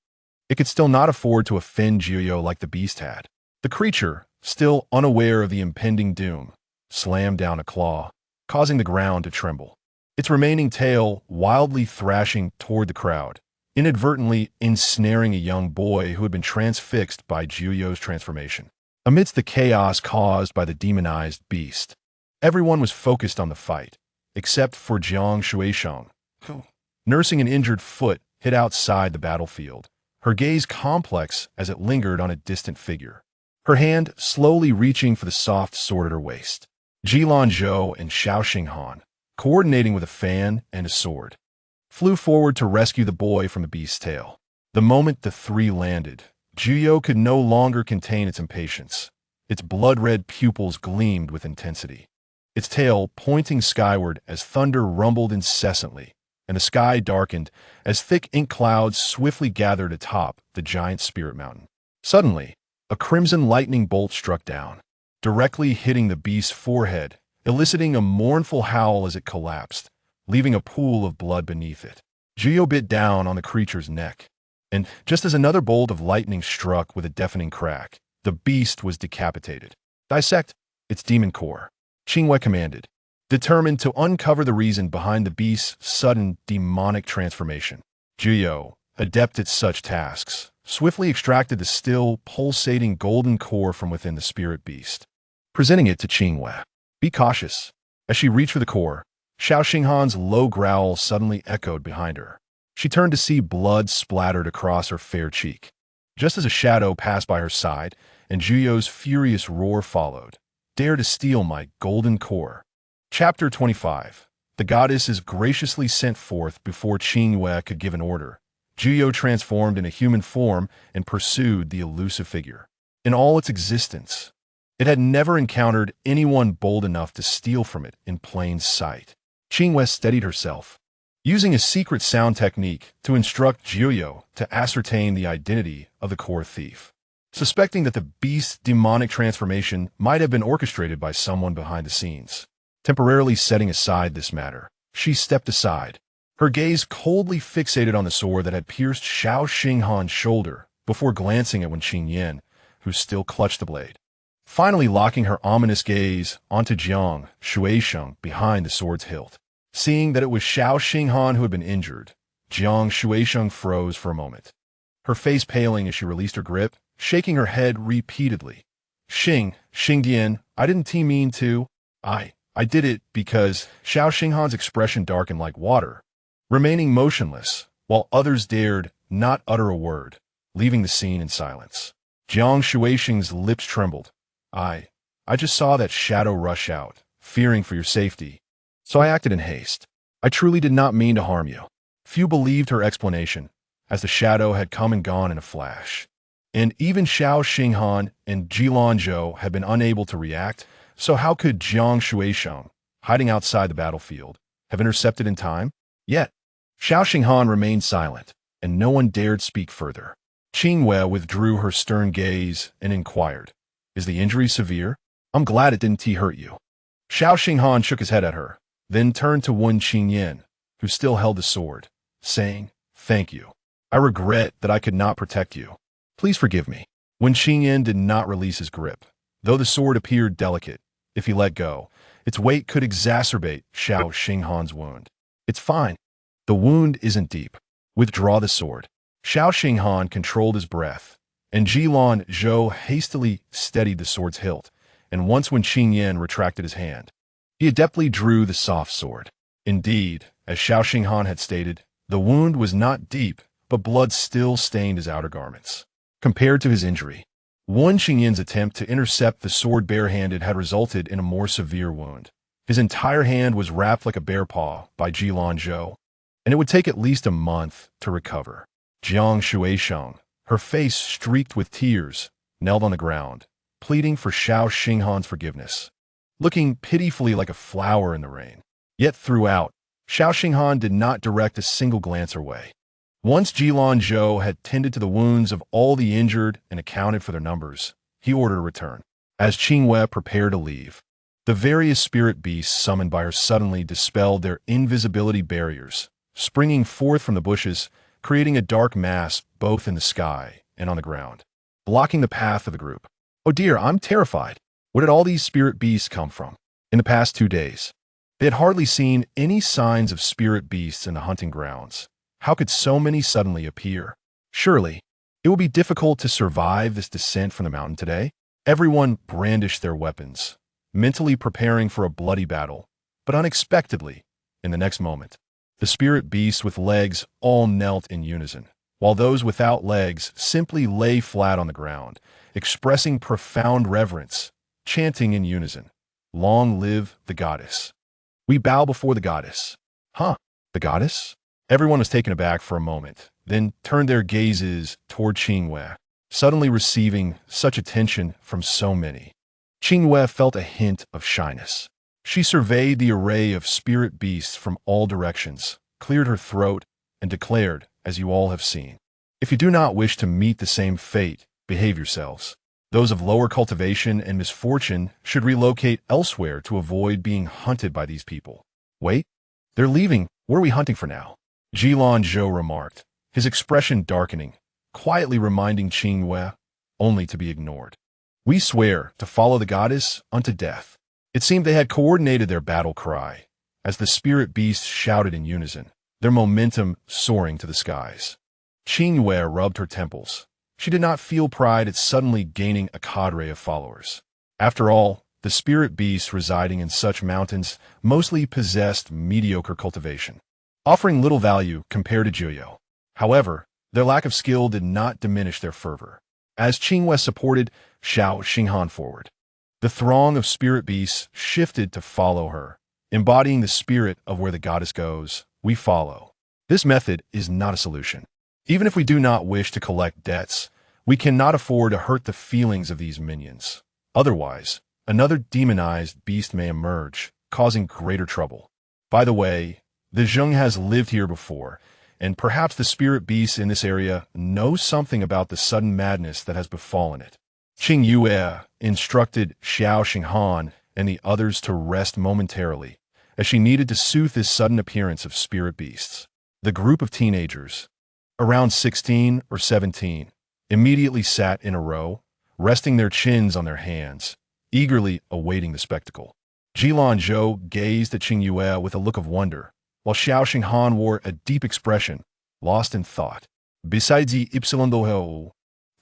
S1: It could still not afford to offend Qingyue like the beast had. The creature, still unaware of the impending doom, slammed down a claw, causing the ground to tremble, its remaining tail wildly thrashing toward the crowd, inadvertently ensnaring a young boy who had been transfixed by Jiuyou's transformation. Amidst the chaos caused by the demonized beast, everyone was focused on the fight, except for Jiang Shuisheng, who, nursing an injured foot, hid outside the battlefield, her gaze complex as it lingered on a distant figure, her hand slowly reaching for the soft sword at her waist. Jilan Zhou and Xiao Xinghan, coordinating with a fan and a sword, flew forward to rescue the boy from the beast's tail. The moment the three landed, Qingyue could no longer contain its impatience. Its blood-red pupils gleamed with intensity, its tail pointing skyward as thunder rumbled incessantly, and the sky darkened as thick ink clouds swiftly gathered atop the giant spirit mountain. Suddenly, a crimson lightning bolt struck down, directly hitting the beast's forehead, eliciting a mournful howl as it collapsed, leaving a pool of blood beneath it. Qingyue bit down on the creature's neck, and just as another bolt of lightning struck with a deafening crack, the beast was decapitated. "Dissect its demon core," Qingyue commanded, determined to uncover the reason behind the beast's sudden demonic transformation. Qingyue, adept at such tasks, swiftly extracted the still pulsating golden core from within the spirit beast, presenting it to Qingyue. "Be cautious." As she reached for the core, Xiao Xinghan's low growl suddenly echoed behind her. She turned to see blood splattered across her fair cheek, just as a shadow passed by her side, and Jiuyou's furious roar followed. "Dare to steal my golden core." Chapter 25. The goddess is graciously sent forth before Qingyue could give an order. Jiuyou transformed in a human form and pursued the elusive figure. In all its existence, it had never encountered anyone bold enough to steal from it in plain sight. Qingyue steadied herself, using a secret sound technique to instruct Jiuyou to ascertain the identity of the core thief. Suspecting that the beast's demonic transformation might have been orchestrated by someone behind the scenes, temporarily setting aside this matter, she stepped aside, her gaze coldly fixated on the sword that had pierced Xiao Xinghan's shoulder before glancing at Wen Qingyan, who still clutched the blade, finally locking her ominous gaze onto Jiang Shuisheng behind the sword's hilt. Seeing that it was Xiao Xinghan who had been injured, Jiang Shuisheng froze for a moment, her face paling as she released her grip, shaking her head repeatedly. Xingdian, I didn't mean to. I did it because..." Xiao Xinghan's expression darkened like water, remaining motionless, while others dared not utter a word, leaving the scene in silence. Jiang Shuisheng's lips trembled. I just saw that shadow rush out, fearing for your safety, so I acted in haste." I truly did not mean to harm you. Few believed her explanation, as the shadow had come and gone in a flash. And even Xiao Xinghan and Jilan Zhou had been unable to react, so how could Jiang Shuisheng, hiding outside the battlefield, have intercepted in time? Yet, Xiao Xinghan remained silent, and no one dared speak further. Qingyue withdrew her stern gaze and inquired, "Is the injury severe? I'm glad it didn't hurt you." Xiao Xinghan shook his head at her, then turned to Wen Qingyan, who still held the sword, saying, "Thank you. I regret that I could not protect you. Please forgive me." Wen Qingyan did not release his grip. Though the sword appeared delicate, if he let go, its weight could exacerbate Xiao Xinghan's wound. "It's fine. The wound isn't deep. Withdraw the sword." Xiao Xinghan controlled his breath, and Jilan Zhou hastily steadied the sword's hilt, and once when Qingyan retracted his hand, he adeptly drew the soft sword. Indeed, as Xiao Xinghan had stated, the wound was not deep, but blood still stained his outer garments. Compared to his injury, Wen Qingyan's attempt to intercept the sword barehanded had resulted in a more severe wound. His entire hand was wrapped like a bear paw by Jilan Zhou, and it would take at least a month to recover. Jiang Shuisheng, her face streaked with tears, knelt on the ground, pleading for Xiao Xinghan's forgiveness, looking pitifully like a flower in the rain. Yet throughout, Xiao Xinghan did not direct a single glance her way. Once Jilan Zhou had tended to the wounds of all the injured and accounted for their numbers, he ordered a return. As Qingyue prepared to leave, the various spirit beasts summoned by her suddenly dispelled their invisibility barriers, springing forth from the bushes, creating a dark mass both in the sky and on the ground, blocking the path of the group. "Oh dear, I'm terrified. Where did all these spirit beasts come from?" In the past 2 days, they had hardly seen any signs of spirit beasts in the hunting grounds. How could so many suddenly appear? Surely, it would be difficult to survive this descent from the mountain today. Everyone brandished their weapons, mentally preparing for a bloody battle, but unexpectedly, in the next moment, the spirit beasts with legs all knelt in unison, while those without legs simply lay flat on the ground, expressing profound reverence, chanting in unison, "Long live the goddess. We bow before the goddess." "Huh, the goddess?" Everyone was taken aback for a moment, then turned their gazes toward Qingyue, suddenly receiving such attention from so many. Qingyue felt a hint of shyness. She surveyed the array of spirit beasts from all directions, cleared her throat, and declared, "As you all have seen, if you do not wish to meet the same fate, behave yourselves. Those of lower cultivation and misfortune should relocate elsewhere to avoid being hunted by these people." "Wait, they're leaving. What are we hunting for now?" Jilan Zhou remarked, his expression darkening, quietly reminding Qingyue, only to be ignored. "We swear to follow the goddess unto death." It seemed they had coordinated their battle cry, as the spirit beasts shouted in unison, their momentum soaring to the skies. Qingyue rubbed her temples. She did not feel pride at suddenly gaining a cadre of followers. After all, the spirit beasts residing in such mountains mostly possessed mediocre cultivation, offering little value compared to Qingyue. However, their lack of skill did not diminish their fervor. As Qingyue supported Xiao Xinghan forward, the throng of spirit beasts shifted to follow her, embodying the spirit of where the goddess goes, we follow. This method is not a solution. Even if we do not wish to collect debts, we cannot afford to hurt the feelings of these minions. Otherwise, another demonized beast may emerge, causing greater trouble. By the way, the Zheng has lived here before, and perhaps the spirit beasts in this area know something about the sudden madness that has befallen it. Qingyue instructed Xiao Xinghan and the others to rest momentarily, as she needed to soothe this sudden appearance of spirit beasts. The group of teenagers, around 16 or 17, immediately sat in a row, resting their chins on their hands, eagerly awaiting the spectacle. Jilan Zhou gazed at Qingyue with a look of wonder, while Xiao Xinghan wore a deep expression, lost in thought. "Besides the Ypsilandoheo,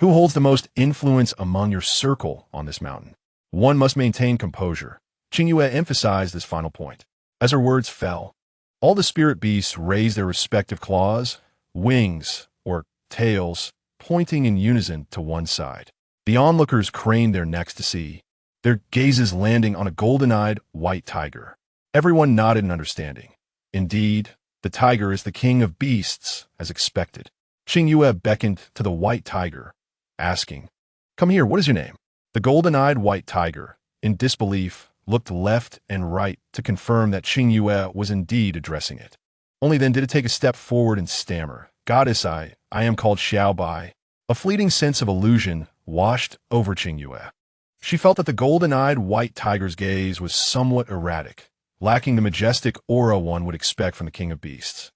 S1: who holds the most influence among your circle on this mountain?" "One must maintain composure." Qingyue emphasized this final point. As her words fell, all the spirit beasts raised their respective claws, wings, or tails, pointing in unison to one side. The onlookers craned their necks to see, their gazes landing on a golden-eyed white tiger. Everyone nodded in understanding. Indeed, the tiger is the king of beasts, as expected. Qingyue beckoned to the white tiger, asking, "Come here, what is your name?" The golden-eyed white tiger, in disbelief, looked left and right to confirm that Qingyue was indeed addressing it. Only then did it take a step forward and stammer, "Goddess, I am called Xiaobai." A fleeting sense of illusion washed over Qingyue. She felt that the golden-eyed white tiger's gaze was somewhat erratic, lacking the majestic aura one would expect from the king of beasts.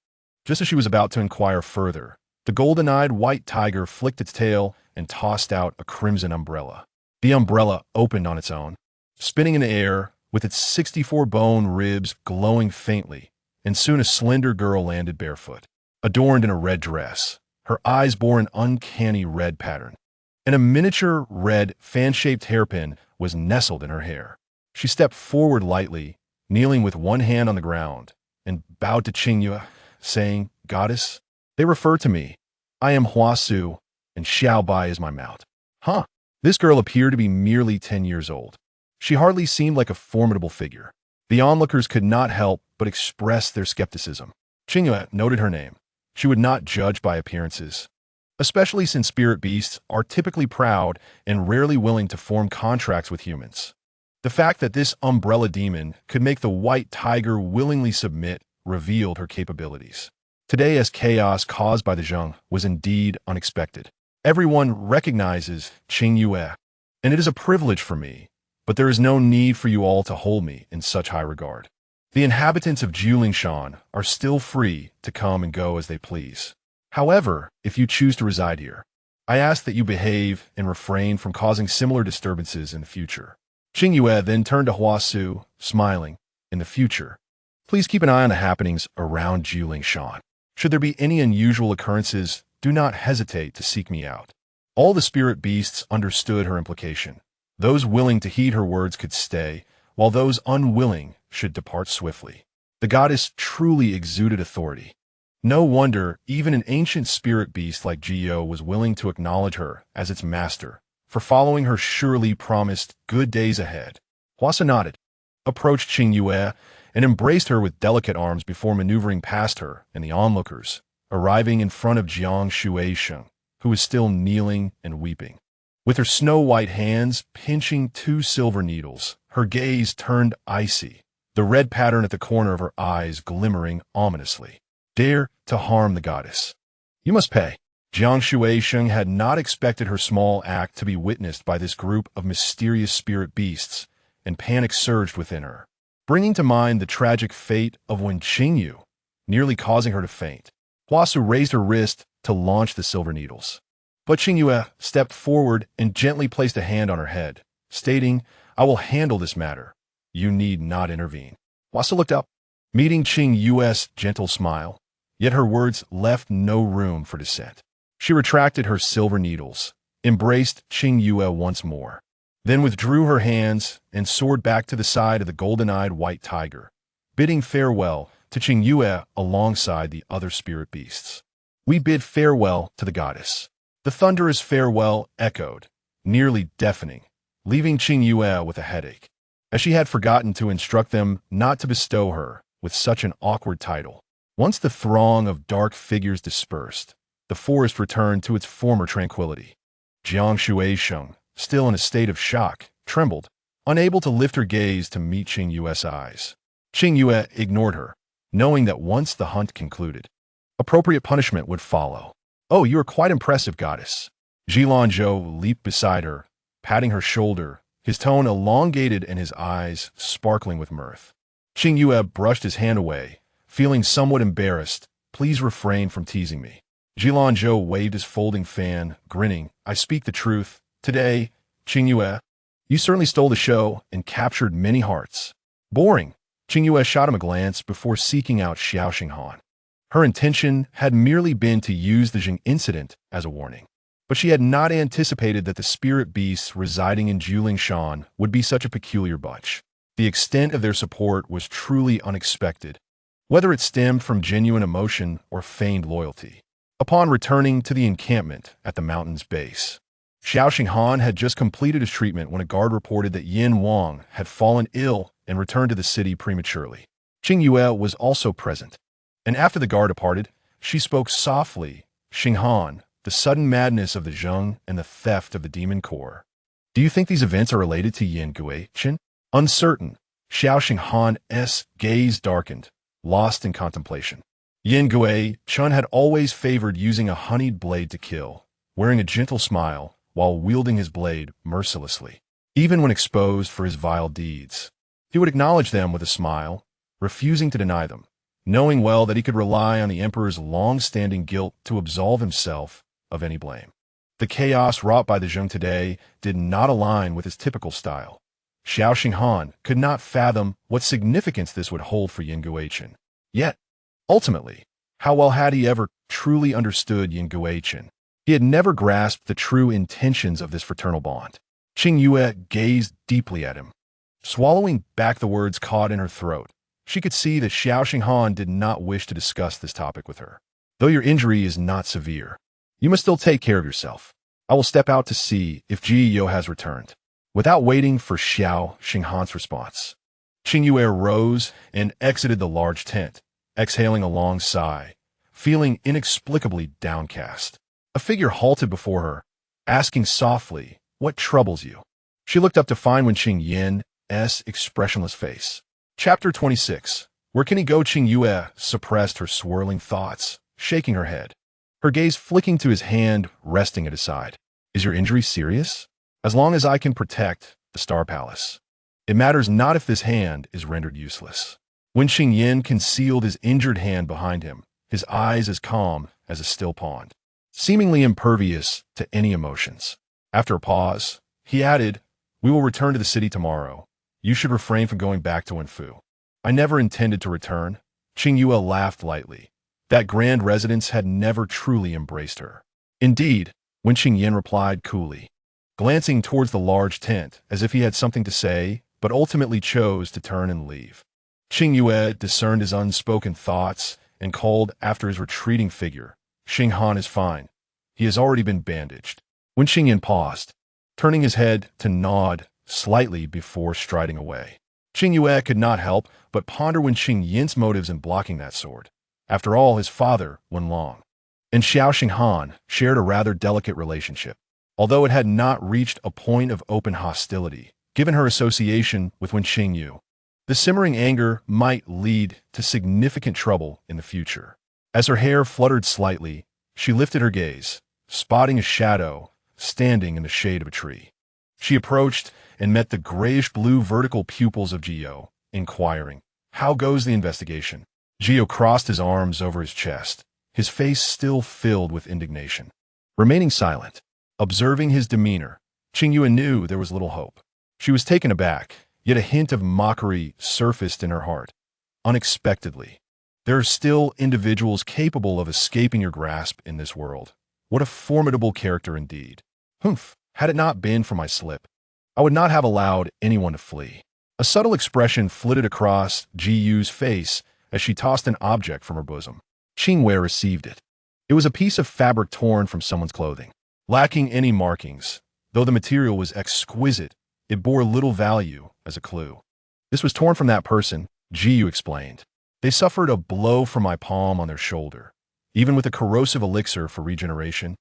S1: Just as she was about to inquire further, the golden-eyed white tiger flicked its tail and tossed out a crimson umbrella. The umbrella opened on its own, spinning in the air with its 64 bone ribs glowing faintly, and soon a slender girl landed barefoot, adorned in a red dress. Her eyes bore an uncanny red pattern, and a miniature red fan-shaped hairpin was nestled in her hair. She stepped forward lightly, kneeling with one hand on the ground, and bowed to Qingyue, saying, "Goddess, they refer to me. I am Huasu, and Xiaobai is my mount." Huh. This girl appeared to be merely 10 years old. She hardly seemed like a formidable figure. The onlookers could not help but express their skepticism. Qingyue noted her name. She would not judge by appearances, especially since spirit beasts are typically proud and rarely willing to form contracts with humans. The fact that this umbrella demon could make the white tiger willingly submit revealed her capabilities. Today, as chaos caused by the Zheng was indeed unexpected. Everyone recognizes Qingyue, and it is a privilege for me, but there is no need for you all to hold me in such high regard. The inhabitants of Julingshan are still free to come and go as they please. However, if you choose to reside here, I ask that you behave and refrain from causing similar disturbances in the future. Qingyue then turned to Huasu, smiling. In the future, please keep an eye on the happenings around Julingshan. Should there be any unusual occurrences, do not hesitate to seek me out. All the spirit beasts understood her implication. Those willing to heed her words could stay, while those unwilling should depart swiftly. The goddess truly exuded authority. No wonder even an ancient spirit beast like Qingyue was willing to acknowledge her as its master, for following her surely promised good days ahead. Huasa nodded, approached Qingyue, and embraced her with delicate arms before maneuvering past her and the onlookers, arriving in front of Jiang Shueisheng, who was still kneeling and weeping. With her snow-white hands pinching 2 silver needles, her gaze turned icy, the red pattern at the corner of her eyes glimmering ominously. Dare to harm the goddess. You must pay. Jiang Shueisheng had not expected her small act to be witnessed by this group of mysterious spirit beasts, and panic surged within her, bringing to mind the tragic fate of Wen Qingyue, nearly causing her to faint. Huasu raised her wrist to launch the silver needles, but Qingyue stepped forward and gently placed a hand on her head, stating, "I will handle this matter. You need not intervene." Huasu looked up, meeting Qingyue's gentle smile, yet her words left no room for dissent. She retracted her silver needles, embraced Qingyue once more, then withdrew her hands and soared back to the side of the golden-eyed white tiger, bidding farewell to Qingyue alongside the other spirit beasts. We bid farewell to the goddess. The thunderous farewell echoed, nearly deafening, leaving Qingyue with a headache, as she had forgotten to instruct them not to bestow her with such an awkward title. Once the throng of dark figures dispersed, the forest returned to its former tranquility. Jiang Shueisheng, still in a state of shock, trembled, unable to lift her gaze to meet Qingyue's eyes. Qingyue ignored her, knowing that once the hunt concluded, appropriate punishment would follow. "Oh, you are quite impressive, goddess." Zhilong leaped beside her, patting her shoulder, his tone elongated and his eyes sparkling with mirth. Qingyue brushed his hand away, feeling somewhat embarrassed. "Please refrain from teasing me." Zhilong waved his folding fan, grinning. "I speak the truth. Today, Qingyue, you certainly stole the show and captured many hearts." "Boring." Qingyue shot him a glance before seeking out Xiao Xinghan. Her intention had merely been to use the Jing incident as a warning, but she had not anticipated that the spirit beasts residing in Julingshan would be such a peculiar bunch. The extent of their support was truly unexpected, whether it stemmed from genuine emotion or feigned loyalty. Upon returning to the encampment at the mountain's base, Xiao Xinghan had just completed his treatment when a guard reported that Yin Wang had fallen ill and returned to the city prematurely. Qingyue was also present, and after the guard departed, she spoke softly. Xinghan, the sudden madness of the Zheng and the theft of the demon core. Do you think these events are related to Yin-Gui-Chen? Uncertain, Xiao Xinghan's gaze darkened, lost in contemplation. Yin-Gui-Chen had always favored using a honeyed blade to kill, wearing a gentle smile while wielding his blade mercilessly. Even when exposed for his vile deeds, he would acknowledge them with a smile, refusing to deny them, knowing well that he could rely on the emperor's long-standing guilt to absolve himself of any blame. The chaos wrought by the Zheng today did not align with his typical style. Xiao Xinghan could not fathom what significance this would hold for Yin-Gui-Chen. Yet, ultimately, how well had he ever truly understood Yin-Gui-Chen? He had never grasped the true intentions of this fraternal bond. Qingyue gazed deeply at him. Swallowing back the words caught in her throat, she could see that Xiao Xinghan did not wish to discuss this topic with her. Though your injury is not severe, you must still take care of yourself. I will step out to see if Qingyue has returned. Without waiting for Xiao Xinghan's response, Qingyue rose and exited the large tent, exhaling a long sigh, feeling inexplicably downcast. A figure halted before her, asking softly, "What troubles you?" She looked up to find Wen Qingyan's expressionless face. Chapter 26. Where can he go? Qingyue suppressed her swirling thoughts, shaking her head, her gaze flicking to his hand resting at his side. Is your injury serious? As long as I can protect the Star Palace, it matters not if this hand is rendered useless. Wen Qingyan concealed his injured hand behind him, his eyes as calm as a still pond, seemingly impervious to any emotions. After a pause, he added, "We will return to the city tomorrow. You should refrain from going back to Wen Fu." I never intended to return. Qingyue laughed lightly. That grand residence had never truly embraced her. Indeed, Wen Qingyan replied coolly, glancing towards the large tent as if he had something to say, but ultimately chose to turn and leave. Qingyue discerned his unspoken thoughts and called after his retreating figure, "Xinghan is fine. He has already been bandaged." Wen Qingyan paused, turning his head to nod slightly before striding away. Qingyue could not help but ponder Wen Qingyan's motives in blocking that sword. After all, his father, Wen Long, and Xiao Xinghan shared a rather delicate relationship, although it had not reached a point of open hostility, given her association with Wen Qingyue. The simmering anger might lead to significant trouble in the future. As her hair fluttered slightly, she lifted her gaze, spotting a shadow standing in the shade of a tree. She approached and met the grayish-blue vertical pupils of Qingyue, inquiring, "How goes the investigation?" Qingyue crossed his arms over his chest, his face still filled with indignation. Remaining silent, observing his demeanor, Qingyue knew there was little hope. She was taken aback, yet a hint of mockery surfaced in her heart. Unexpectedly, there are still individuals capable of escaping your grasp in this world. What a formidable character indeed. Humph, had it not been for my slip, I would not have allowed anyone to flee. A subtle expression flitted across Qingyue's face as she tossed an object from her bosom. Qingyue received it. It was a piece of fabric torn from someone's clothing. Lacking any markings, though the material was exquisite, it bore little value as a clue. "This was torn from that person," Qingyue explained. "They suffered a blow from my palm on their shoulder. Even with a corrosive elixir for regeneration,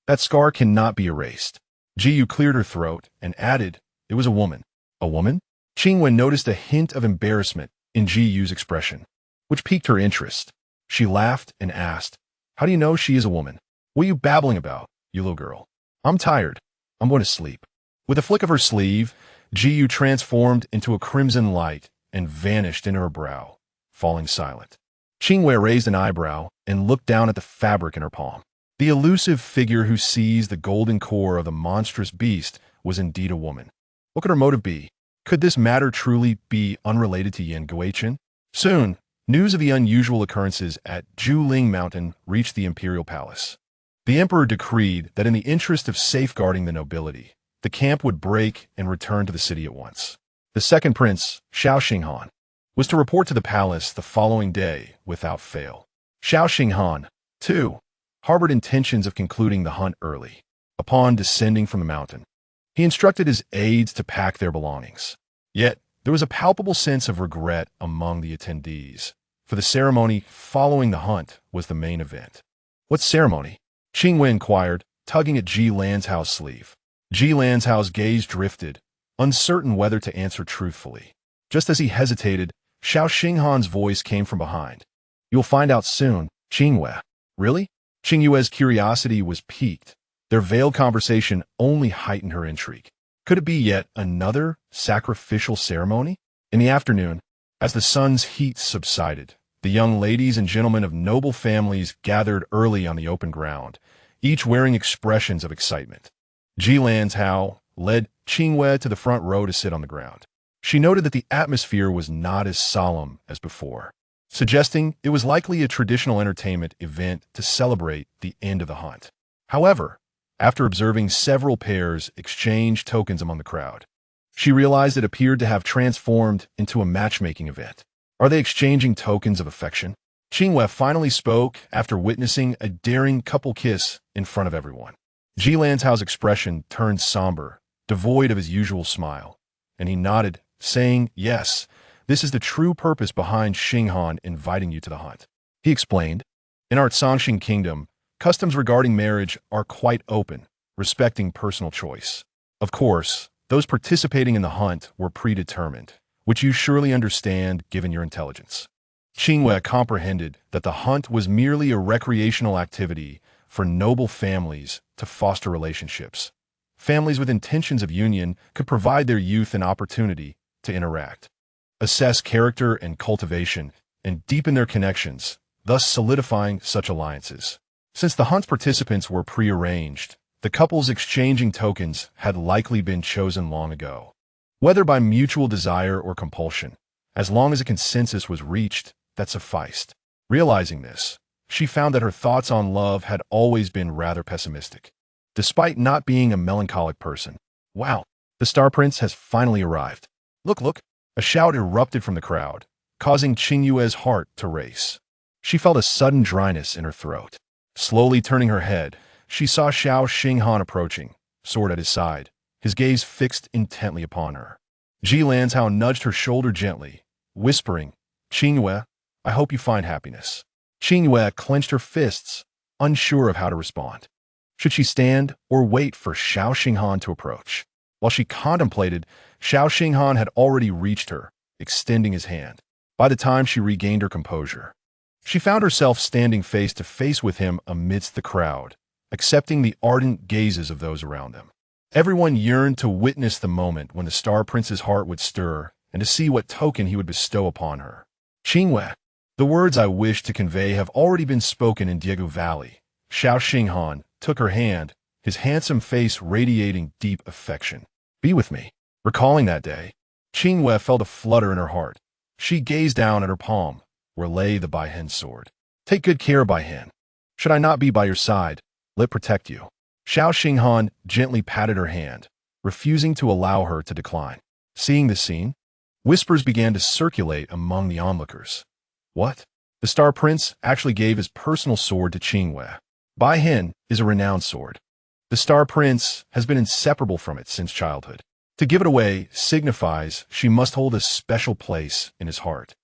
S1: that scar cannot be erased." Qingyue cleared her throat and added, "It was a woman." "A woman?" Qingyue noticed a hint of embarrassment in Qingyue's expression, which piqued her interest. She laughed and asked, "How do you know she is a woman? What are you babbling about, you little girl?" "I'm tired. I'm going to sleep." With a flick of her sleeve, Qingyue transformed into a crimson light and vanished into her brow, falling silent. Qingyue raised an eyebrow and looked down at the fabric in her palm. The elusive figure who seized the golden core of the monstrous beast was indeed a woman. What could her motive be? Could this matter truly be unrelated to Yin-Gui-Chen? Soon, news of the unusual occurrences at Juling Mountain reached the imperial palace. The emperor decreed that in the interest of safeguarding the nobility, the camp would break and return to the city at once. The second prince, Xiao Xinghan, was to report to the palace the following day without fail. Xiao Xinghan, too, harbored intentions of concluding the hunt early. Upon descending from the mountain, he instructed his aides to pack their belongings. Yet, There was a palpable sense of regret among the attendees, for the ceremony following the hunt was the main event. What ceremony? Qingyue inquired, tugging at Ji Lanzhao's sleeve. Ji Lanzhao's gaze drifted, uncertain whether to answer truthfully. Just as he hesitated, Xiao Xinghan's voice came from behind. You'll find out soon, Qingyue. Really? Qingyue's curiosity was piqued. Their veiled conversation only heightened her intrigue. Could it be yet another sacrificial ceremony? In the afternoon, as the sun's heat subsided, the young ladies and gentlemen of noble families gathered early on the open ground, each wearing expressions of excitement. Ji Lanzhao led Qingyue to the front row to sit on the ground. She noted that the atmosphere was not as solemn as before, suggesting it was likely a traditional entertainment event to celebrate the end of the hunt. However, after observing several pairs exchange tokens among the crowd, she realized it appeared to have transformed into a matchmaking event. Are they exchanging tokens of affection? Qingyue finally spoke after witnessing a daring couple kiss in front of everyone. Ji Lanzhao's expression turned somber, devoid of his usual smile, and he nodded, saying, "Yes, this is the true purpose behind Xinghan inviting you to the hunt." He explained, "In our Zhangxing kingdom, customs regarding marriage are quite open, respecting personal choice. Of course, those participating in the hunt were predetermined, which you surely understand given your intelligence." Qingyue comprehended that the hunt was merely a recreational activity for noble families to foster relationships. Families with intentions of union could provide their youth an opportunity to interact, assess character and cultivation, and deepen their connections, thus solidifying such alliances. Since the hunt's participants were prearranged, the couples exchanging tokens had likely been chosen long ago. Whether by mutual desire or compulsion, as long as a consensus was reached, that sufficed. Realizing this, she found that her thoughts on love had always been rather pessimistic. Despite not being a melancholic person, wow, the Star Prince has finally arrived. Look, look! A shout erupted from the crowd, causing Qingyue's heart to race. She felt a sudden dryness in her throat. Slowly turning her head, she saw Xiao Xinghan approaching, sword at his side, his gaze fixed intently upon her. Ji Lanzhao nudged her shoulder gently, whispering, "Qingyue, I hope you find happiness." Qingyue clenched her fists, unsure of how to respond. Should she stand or wait for Xiao Xinghan to approach? While she contemplated, Xiao Xinghan had already reached her, extending his hand. By the time she regained her composure, she found herself standing face to face with him amidst the crowd, accepting the ardent gazes of those around them. Everyone yearned to witness the moment when the Star Prince's heart would stir and to see what token he would bestow upon her. "Qingyue, the words I wish to convey have already been spoken in Diegu Valley." Xiao Xinghan took her hand, his handsome face radiating deep affection. "Be with me." Recalling that day, Qingyue felt a flutter in her heart. She gazed down at her palm, where lay the Baihen sword. "Take good care, Baihen. Should I not be by your side, let protect you." Xiao Xinghan gently patted her hand, refusing to allow her to decline. Seeing this scene, whispers began to circulate among the onlookers. What? The Star Prince actually gave his personal sword to Qingyue. Baihen is a renowned sword. The Star Prince has been inseparable from it since childhood. To give it away signifies she must hold a special place in his heart.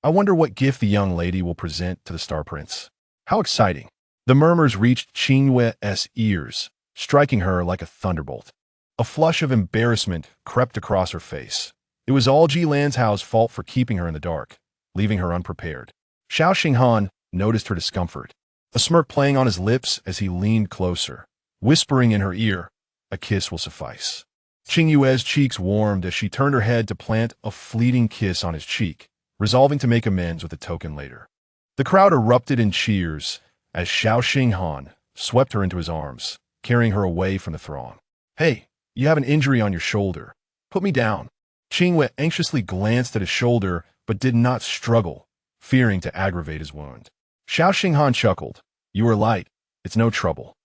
S1: I wonder what gift the young lady will present to the Star Prince. How exciting. The murmurs reached Qingyue's ears, striking her like a thunderbolt. A flush of embarrassment crept across her face. It was all Ji Lanzhao's fault for keeping her in the dark, leaving her unprepared. Xiao Xinghan noticed her discomfort, a smirk playing on his lips as he leaned closer, whispering in her ear, "A kiss will suffice." Qingyue's cheeks warmed as she turned her head to plant a fleeting kiss on his cheek, resolving to make amends with the token later. The crowd erupted in cheers as Xiao Xinghan swept her into his arms, carrying her away from the throng. "Hey, you have an injury on your shoulder. Put me down." Qingyue anxiously glanced at his shoulder but did not struggle, fearing to aggravate his wound. Xiao Xinghan chuckled. "You are light. It's no trouble."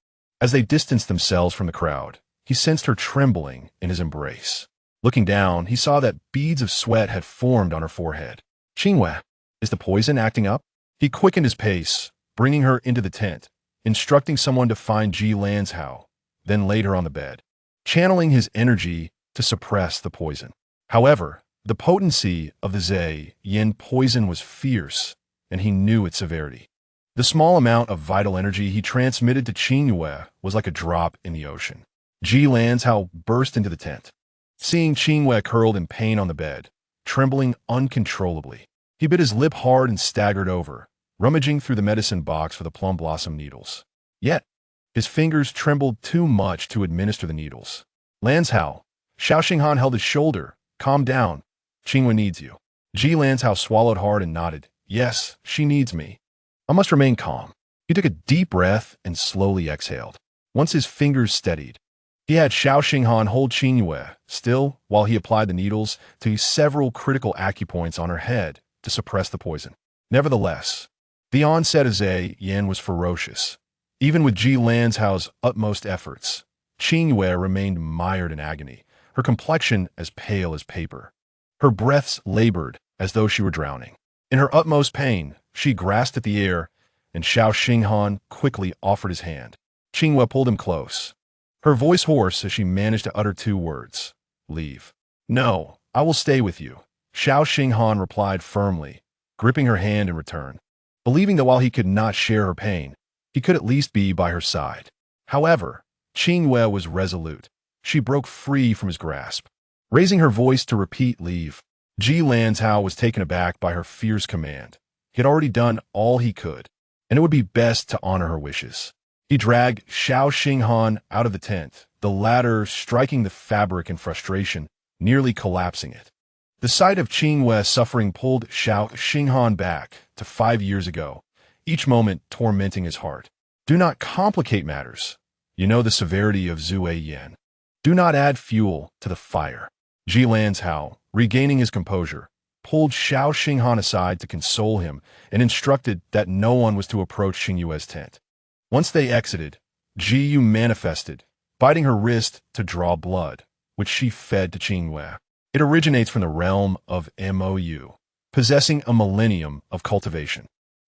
S1: As they distanced themselves from the crowd, he sensed her trembling in his embrace. Looking down, he saw that beads of sweat had formed on her forehead. "Qingyue, is the poison acting up?" He quickened his pace, bringing her into the tent, instructing someone to find Ji Lanzhao, then laid her on the bed, channeling his energy to suppress the poison. However, The potency of the Zhe Yin poison was fierce, and he knew its severity. The small amount of vital energy he transmitted to Qingyue was like a drop in the ocean. Ji Lanzhao burst into the tent. Seeing Qingyue curled in pain on the bed, trembling uncontrollably, he bit his lip hard and staggered over, rummaging through the medicine box for the plum blossom needles. Yet, his fingers trembled too much to administer the needles. Lanzhao, Xiao Xinghan held his shoulder. Calm down. Qingyue needs you. Ji Lanzhao swallowed hard and nodded. Yes, she needs me. I must remain calm. He took a deep breath and slowly exhaled. Once his fingers steadied, he had Xiao Xinghan hold Qingyue still while he applied the needles to several critical acupoints on her head to suppress the poison. Nevertheless, the onset of Zhe Yin was ferocious. Even with Ji Lanzhao's utmost efforts, Qingyue remained mired in agony, her complexion as pale as paper. Her breaths labored as though she were drowning. In her utmost pain, she grasped at the air, and Xiao Xinghan quickly offered his hand. Qingyue pulled him close, her voice hoarse as she managed to utter two words. Leave. No, I will stay with you, Xiao Xinghan replied firmly, gripping her hand in return, believing that while he could not share her pain, he could at least be by her side. However, Qingyue was resolute. She broke free from his grasp. Raising her voice to repeat leave, Ji Lanzhao was taken aback by her fierce command. He had already done all he could, and it would be best to honor her wishes. He dragged Xiao Xinghan out of the tent, the latter striking the fabric in frustration, nearly collapsing it. The sight of Qingyue suffering pulled Xiao Xinghan back to 5 years ago, each moment tormenting his heart. Do not complicate matters. You know the severity of Zhe Yin. Do not add fuel to the fire. Ji Lanzhao, regaining his composure, pulled Xiao Xinghan aside to console him and instructed that no one was to approach Qingyue's tent. Once they exited, Qingyue manifested, biting her wrist to draw blood, which she fed to Qingyue. It originates from the realm of Mou, possessing a millennium of cultivation.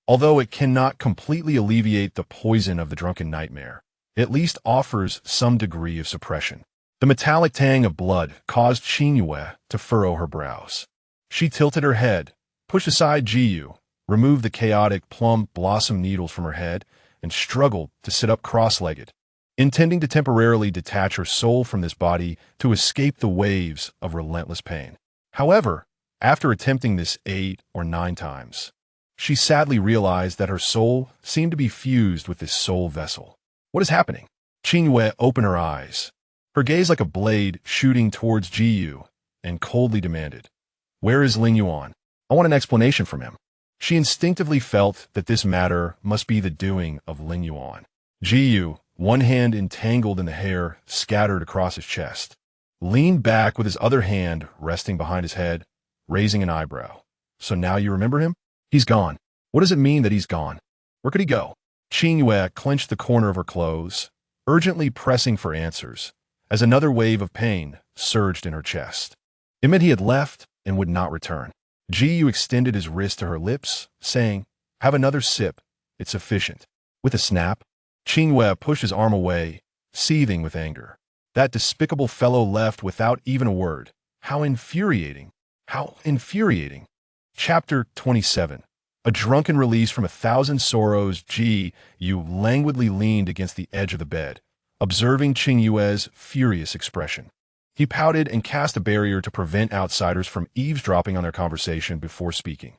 S1: Although it cannot completely alleviate the poison of the drunken nightmare, it at least offers some degree of suppression. The metallic tang of blood caused Qingyue to furrow her brows. She tilted her head, pushed aside Qingyue, removed the chaotic plum blossom needles from her head, and struggled to sit up cross-legged, intending to temporarily detach her soul from this body to escape the waves of relentless pain. However, after attempting this 8 or 9 times, she sadly realized that her soul seemed to be fused with this soul vessel. What is happening? Qingyue opened her eyes, her gaze like a blade shooting towards Qingyue, and coldly demanded, "Where is Lingyuan? I want an explanation from him." She instinctively felt that this matter must be the doing of Lingyuan. Qingyue, one hand entangled in the hair scattered across his chest, leaned back with his other hand resting behind his head, raising an eyebrow. "So now you remember him? He's gone. What does it mean that he's gone? Where could he go?" Qingyue clenched the corner of her clothes, urgently pressing for answers, as another wave of pain surged in her chest. It meant he had left and would not return. Qingyue extended his wrist to her lips, saying, "Have another sip. It's sufficient." With a snap, Qingyue pushed his arm away, seething with anger. That despicable fellow left without even a word. How infuriating! How infuriating! Chapter 27. A drunken release from 1,000 sorrows. Qingyue languidly leaned against the edge of the bed, observing Qingyue's furious expression. He pouted and cast a barrier to prevent outsiders from eavesdropping on their conversation before speaking.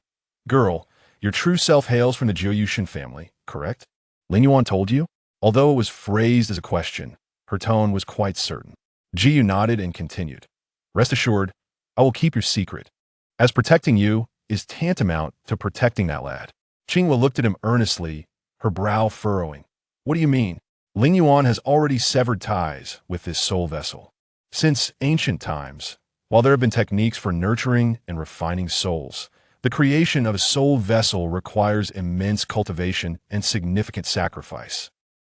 S1: "Girl, your true self hails from the Jiuyushin family, correct? Lingyuan told you?" Although it was phrased as a question, her tone was quite certain. Qingyue nodded and continued, "Rest assured, I will keep your secret, as protecting you is tantamount to protecting that lad." Qingyue looked at him earnestly, her brow furrowing. "What do you mean?" Lingyuan has already severed ties with this soul vessel. Since ancient times, while there have been techniques for nurturing and refining souls, the creation of a soul vessel requires immense cultivation and significant sacrifice.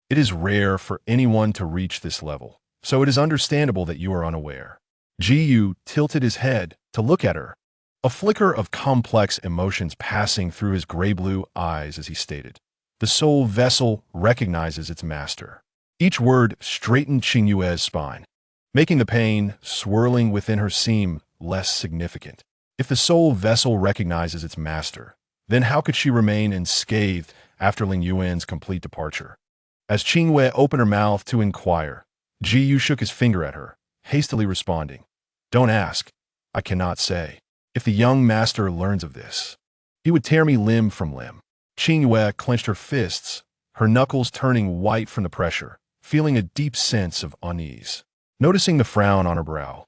S1: It is rare for anyone to reach this level, so it is understandable that you are unaware. Qingyue tilted his head to look at her, a flicker of complex emotions passing through his gray-blue eyes as he stated, "The soul vessel recognizes its master." Each word straightened Qingyue's spine, making the pain swirling within her seem less significant. If the soul vessel recognizes its master, then how could she remain unscathed after Lingyuan's complete departure? As Qingyue opened her mouth to inquire, Qingyue shook his finger at her, hastily responding, "Don't ask. I cannot say. If the young master learns of this, he would tear me limb from limb." Qingyue clenched her fists, her knuckles turning white from the pressure, feeling a deep sense of unease. Noticing the frown on her brow,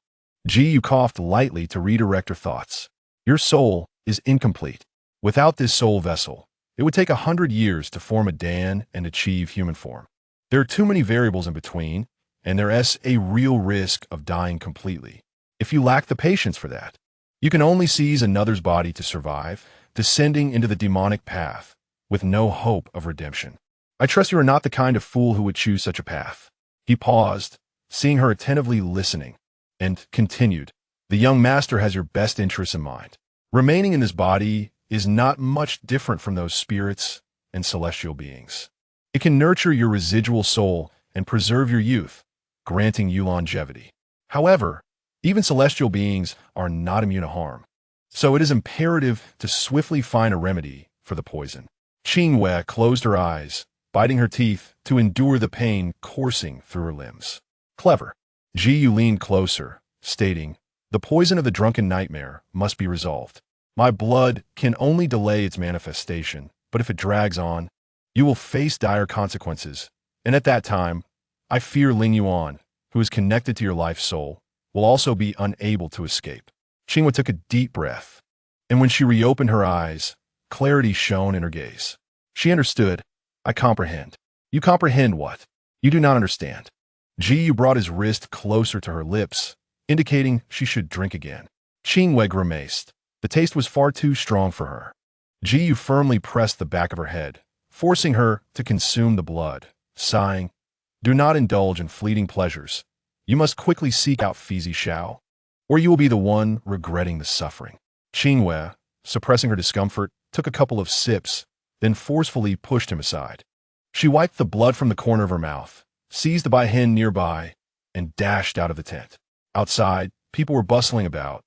S1: Qingyue coughed lightly to redirect her thoughts. "Your soul is incomplete. Without this soul vessel, it would take 100 years to form a Dan and achieve human form. There are too many variables in between, and there is a real risk of dying completely. If you lack the patience for that, you can only seize another's body to survive, descending into the demonic path, with no hope of redemption. I trust you are not the kind of fool who would choose such a path." He paused, seeing her attentively listening, and continued, "The young master has your best interests in mind. Remaining in this body is not much different from those spirits and celestial beings. It can nurture your residual soul and preserve your youth, granting you longevity. However, even celestial beings are not immune to harm, so it is imperative to swiftly find a remedy for the poison." Qingyue closed her eyes, biting her teeth to endure the pain coursing through her limbs. "Clever." Qingyue leaned closer, stating, "The poison of the drunken nightmare must be resolved. My blood can only delay its manifestation, but if it drags on, you will face dire consequences, and at that time, I fear Lingyuan, who is connected to your life soul, will also be unable to escape." Qingyue took a deep breath, and when she reopened her eyes, clarity shone in her gaze. She understood. "I comprehend." "You comprehend what?" "You do not understand." Qingyue brought his wrist closer to her lips, indicating she should drink again. Qingyue grimaced. The taste was far too strong for her. Qingyue firmly pressed the back of her head, forcing her to consume the blood, sighing, "Do not indulge in fleeting pleasures. You must quickly seek out Fizi Xiao, or you will be the one regretting the suffering." Qingyue, suppressing her discomfort, took a couple of sips, then forcefully pushed him aside. She wiped the blood from the corner of her mouth, seized the Bai Hen nearby, and dashed out of the tent. Outside, people were bustling about,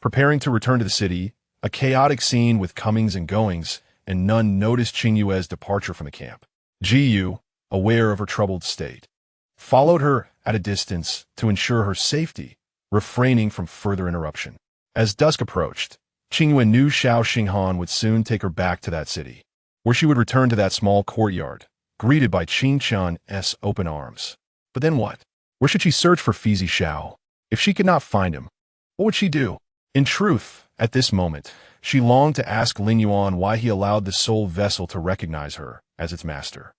S1: preparing to return to the city, a chaotic scene with comings and goings, and none noticed Qingyue's departure from the camp. Qingyue, aware of her troubled state, followed her at a distance to ensure her safety, refraining from further interruption. As dusk approached, Qingyue knew Xiao Xinghan would soon take her back to that city, where she would return to that small courtyard, greeted by Qin Chan's open arms. But then what? Where should she search for Fizi Xiao? If she could not find him, what would she do? In truth, at this moment, she longed to ask Lingyuan why he allowed the soul vessel to recognize her as its master.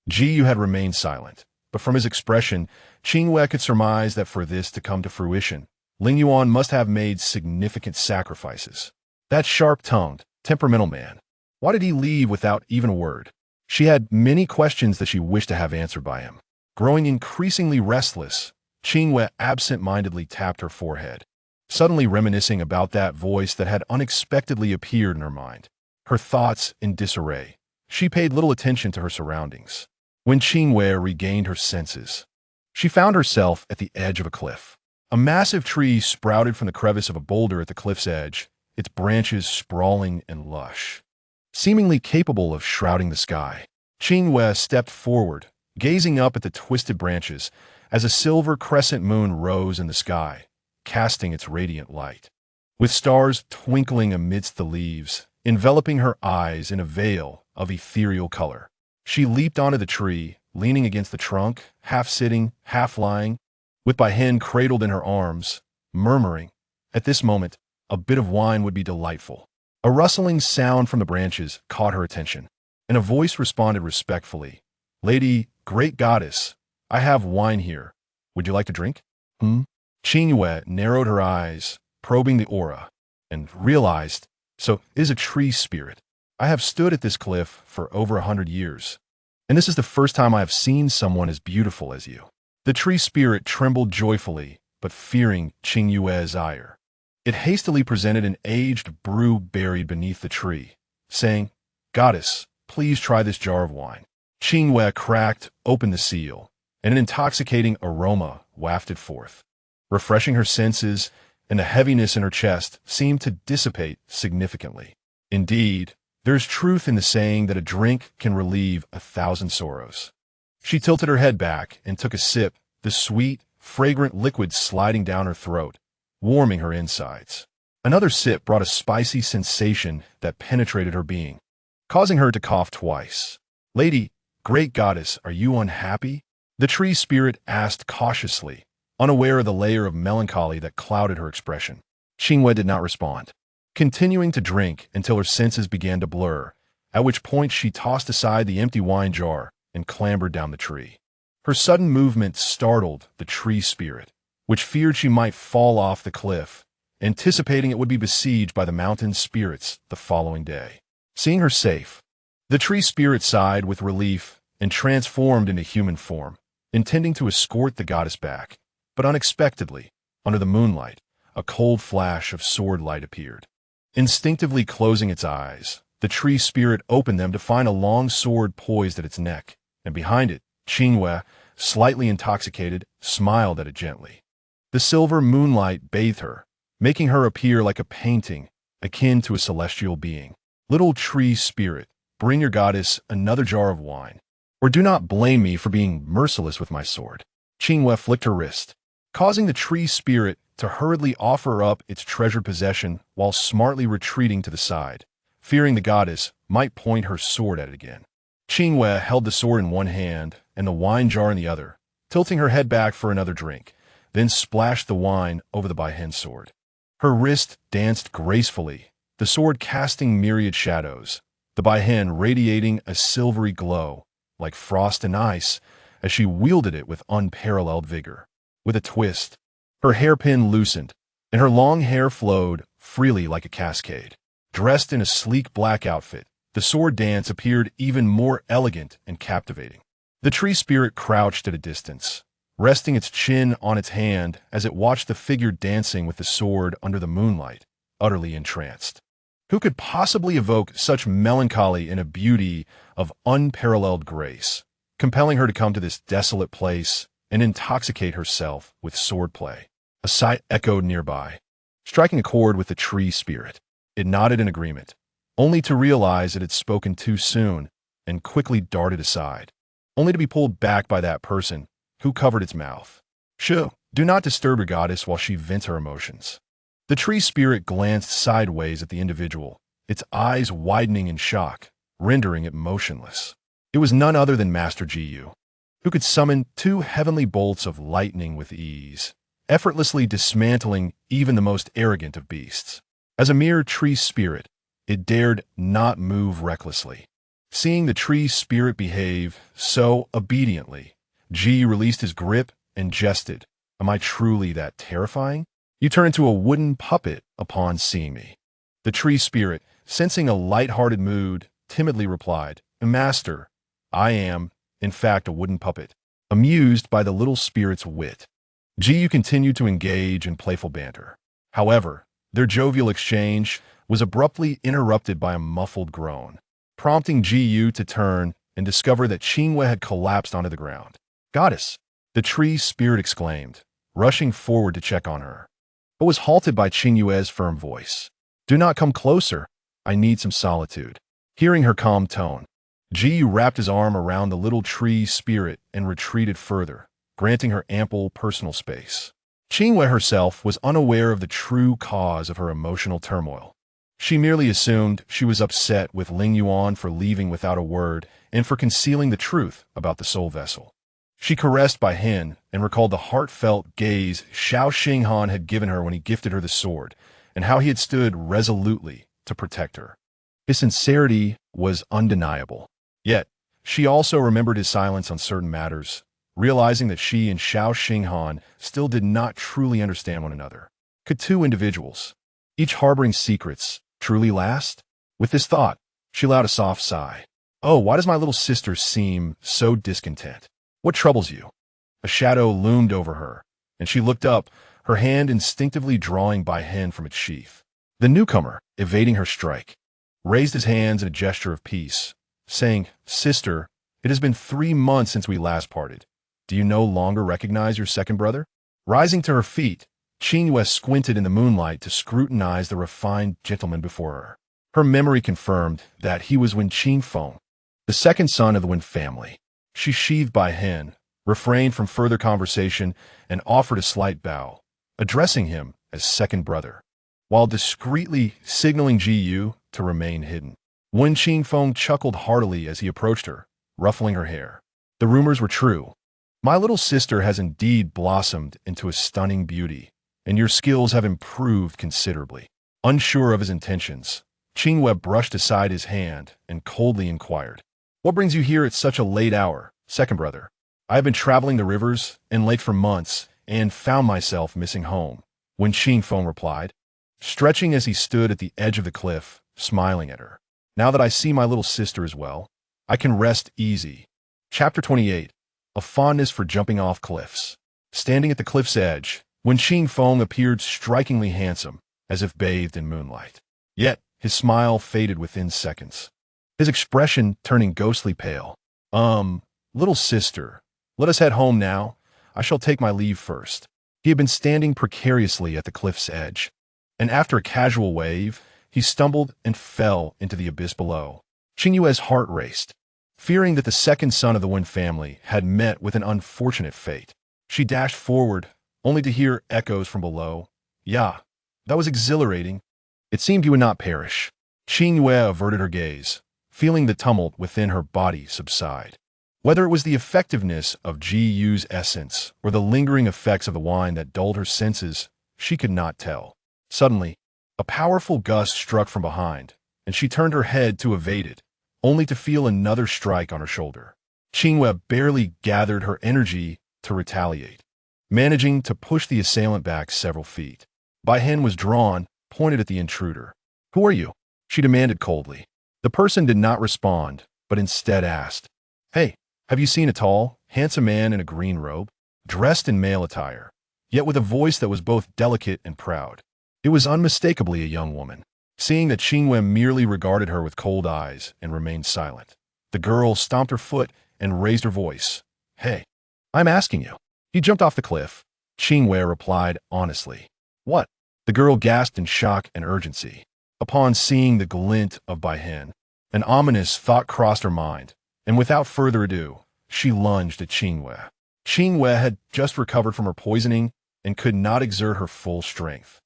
S1: Qingyue had remained silent, but from his expression, Qingyue could surmise that for this to come to fruition, Lingyuan must have made significant sacrifices. That sharp-tongued, temperamental man, why did he leave without even a word? She had many questions that she wished to have answered by him. Growing increasingly restless, Qingyue absent-mindedly tapped her forehead, suddenly reminiscing about that voice that had unexpectedly appeared in her mind. Her thoughts in disarray, she paid little attention to her surroundings. When Qingyue regained her senses, she found herself at the edge of a cliff. A massive tree sprouted from the crevice of a boulder at the cliff's edge, its branches sprawling and lush, seemingly capable of shrouding the sky. Qingyue stepped forward, gazing up at the twisted branches as a silver crescent moon rose in the sky, casting its radiant light. With stars twinkling amidst the leaves, enveloping her eyes in a veil of ethereal color, she leaped onto the tree, leaning against the trunk, half sitting, half lying, with Bai Hen cradled in her arms, murmuring, "At this moment, a bit of wine would be delightful." A rustling sound from the branches caught her attention, and a voice responded respectfully, "Lady, great goddess, I have wine here. Would you like to drink?" Qingyue narrowed her eyes, probing the aura, and realized, so it is a tree spirit. I have stood at this cliff for over 100 years, and this is the first time I have seen someone as beautiful as you. The tree spirit trembled joyfully, but fearing Qingyue's ire. It hastily presented an aged brew buried beneath the tree, saying, "Goddess, please try this jar of wine." Qingyue cracked open the seal, and an intoxicating aroma wafted forth, refreshing her senses and the heaviness in her chest seemed to dissipate significantly. Indeed, there's truth in the saying that a drink can relieve 1,000 sorrows. She tilted her head back and took a sip, the sweet, fragrant liquid sliding down her throat, warming her insides. Another sip brought a spicy sensation that penetrated her being, causing her to cough twice. "Lady, great goddess, are you unhappy?" The tree spirit asked cautiously, unaware of the layer of melancholy that clouded her expression. Qingyue did not respond, continuing to drink until her senses began to blur, at which point she tossed aside the empty wine jar and clambered down the tree. Her sudden movement startled the tree spirit, which feared she might fall off the cliff, anticipating it would be besieged by the mountain spirits the following day. Seeing her safe, the tree spirit sighed with relief and transformed into human form, intending to escort the goddess back. But unexpectedly, under the moonlight, a cold flash of sword light appeared. Instinctively closing its eyes, the tree spirit opened them to find a long sword poised at its neck, and behind it, Qingyue, slightly intoxicated, smiled at it gently. The silver moonlight bathed her, making her appear like a painting, akin to a celestial being. "Little tree spirit, bring your goddess another jar of wine, or do not blame me for being merciless with my sword." Qingyue flicked her wrist, causing the tree spirit to hurriedly offer up its treasured possession while smartly retreating to the side, fearing the goddess might point her sword at it again. Qingyue held the sword in one hand and the wine jar in the other, tilting her head back for another drink, then splashed the wine over the Baihen sword. Her wrist danced gracefully, the sword casting myriad shadows, the Baihen radiating a silvery glow, like frost and ice, as she wielded it with unparalleled vigor. With a twist, her hairpin loosened, and her long hair flowed freely like a cascade. Dressed in a sleek black outfit, the sword dance appeared even more elegant and captivating. The tree spirit crouched at a distance, resting its chin on its hand as it watched the figure dancing with the sword under the moonlight, utterly entranced. Who could possibly evoke such melancholy in a beauty of unparalleled grace, compelling her to come to this desolate place and intoxicate herself with swordplay? A sigh echoed nearby, striking a chord with the tree spirit. It nodded in agreement, only to realize it had spoken too soon and quickly darted aside, only to be pulled back by that person who covered its mouth. "Shoo, do not disturb your goddess while she vents her emotions." The tree spirit glanced sideways at the individual, its eyes widening in shock, rendering it motionless. It was none other than Master Qingyue, who could summon 2 heavenly bolts of lightning with ease, effortlessly dismantling even the most arrogant of beasts. As a mere tree spirit, it dared not move recklessly. Seeing the tree spirit behave so obediently, Qingyue released his grip and jested, "Am I truly that terrifying? You turn into a wooden puppet upon seeing me." The tree spirit, sensing a light-hearted mood, timidly replied, "Master, I am, in fact, a wooden puppet." Amused by the little spirit's wit, Qingyue continued to engage in playful banter. However, their jovial exchange was abruptly interrupted by a muffled groan, prompting Qingyue to turn and discover that Qingyue had collapsed onto the ground. "Goddess!" the tree spirit exclaimed, rushing forward to check on her, but was halted by Qingyue's firm voice. "Do not come closer. I need some solitude." Hearing her calm tone, Qingyue wrapped his arm around the little tree spirit and retreated further, granting her ample personal space. Qingyue herself was unaware of the true cause of her emotional turmoil. She merely assumed she was upset with Lingyuan for leaving without a word and for concealing the truth about the soul vessel. She caressed Baihen and recalled the heartfelt gaze Xiao Xinghan had given her when he gifted her the sword, and how he had stood resolutely to protect her. His sincerity was undeniable. Yet, she also remembered his silence on certain matters, realizing that she and Xiao Xinghan still did not truly understand one another. Could 2 individuals, each harboring secrets, truly last? With this thought, she allowed a soft sigh. "Oh, why does my little sister seem so discontent? What troubles you?" A shadow loomed over her, and she looked up, her hand instinctively drawing Baihen from its sheath. The newcomer, evading her strike, raised his hands in a gesture of peace, saying, "Sister, it has been 3 months since we last parted. Do you no longer recognize your second brother?" Rising to her feet, Qingyue squinted in the moonlight to scrutinize the refined gentleman before her. Her memory confirmed that he was Wen Qingfeng, the second son of the Wen family. She sheathed by Hen, refrained from further conversation, and offered a slight bow, addressing him as second brother, while discreetly signaling Qingyue to remain hidden. Wen Qingfeng chuckled heartily as he approached her, ruffling her hair. The rumors were true. My little sister has indeed blossomed into a stunning beauty, and your skills have improved considerably. Unsure of his intentions, Qingyue brushed aside his hand and coldly inquired, "What brings you here at such a late hour, second brother?" "I have been traveling the rivers and lake for months and found myself missing home," Wen Qingfeng replied, stretching as he stood at the edge of the cliff, smiling at her. "Now that I see my little sister as well, I can rest easy." Chapter 28. A fondness for jumping off cliffs. Standing at the cliff's edge, Wen Qingfeng appeared strikingly handsome, as if bathed in moonlight. Yet, his smile faded within seconds, his expression turning ghostly pale. Little sister, let us head home now. I shall take my leave first." He had been standing precariously at the cliff's edge, and after a casual wave, he stumbled and fell into the abyss below. Qingyue's heart raced, fearing that the second son of the Wen family had met with an unfortunate fate. She dashed forward, only to hear echoes from below. "Yeah, that was exhilarating. It seemed you would not perish." Qingyue averted her gaze, feeling the tumult within her body subside. Whether it was the effectiveness of Qingyue's essence or the lingering effects of the wine that dulled her senses, she could not tell. Suddenly, a powerful gust struck from behind, and she turned her head to evade it, only to feel another strike on her shoulder. Qingyue barely gathered her energy to retaliate, managing to push the assailant back several feet. Bai Hen was drawn, pointed at the intruder. "Who are you?" she demanded coldly. The person did not respond, but instead asked, "Hey, have you seen a tall, handsome man in a green robe, dressed in male attire, yet with a voice that was both delicate and proud?" It was unmistakably a young woman. Seeing that Qingyue merely regarded her with cold eyes and remained silent, the girl stomped her foot and raised her voice. "Hey, I'm asking you." He jumped off the cliff. Qingyue replied honestly. "What?" The girl gasped in shock and urgency. Upon seeing the glint of Bai Hen, an ominous thought crossed her mind, and without further ado, she lunged at Qingyue. Qingyue had just recovered from her poisoning and could not exert her full strength,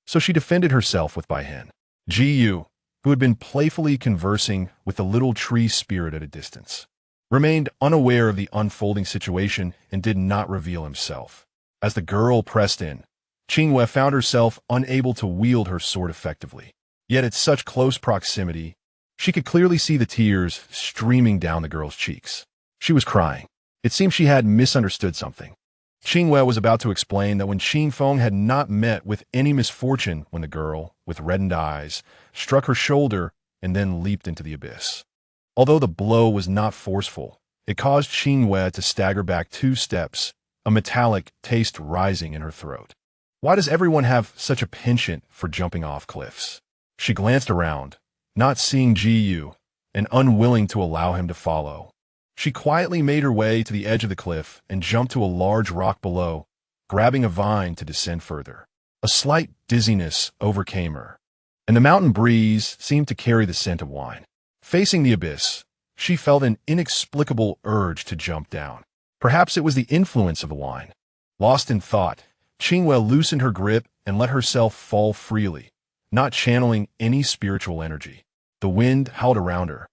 S1: so she defended herself with Bai Hen. Qingyue, who had been playfully conversing with the little tree spirit at a distance, remained unaware of the unfolding situation and did not reveal himself. As the girl pressed in, Qingyue found herself unable to wield her sword effectively. Yet at such close proximity, she could clearly see the tears streaming down the girl's cheeks. She was crying. It seemed she had misunderstood something. Qingyue was about to explain that Wen Qingfeng had not met with any misfortune when the girl, with reddened eyes, struck her shoulder and then leaped into the abyss. Although the blow was not forceful, it caused Qingyue to stagger back 2 steps, a metallic taste rising in her throat. Why does everyone have such a penchant for jumping off cliffs? She glanced around, not seeing Qingyue, and unwilling to allow him to follow. She quietly made her way to the edge of the cliff and jumped to a large rock below, grabbing a vine to descend further. A slight dizziness overcame her, and the mountain breeze seemed to carry the scent of wine. Facing the abyss, she felt an inexplicable urge to jump down. Perhaps it was the influence of the wine. Lost in thought, Qingyue loosened her grip and let herself fall freely, not channeling any spiritual energy. The wind howled around her,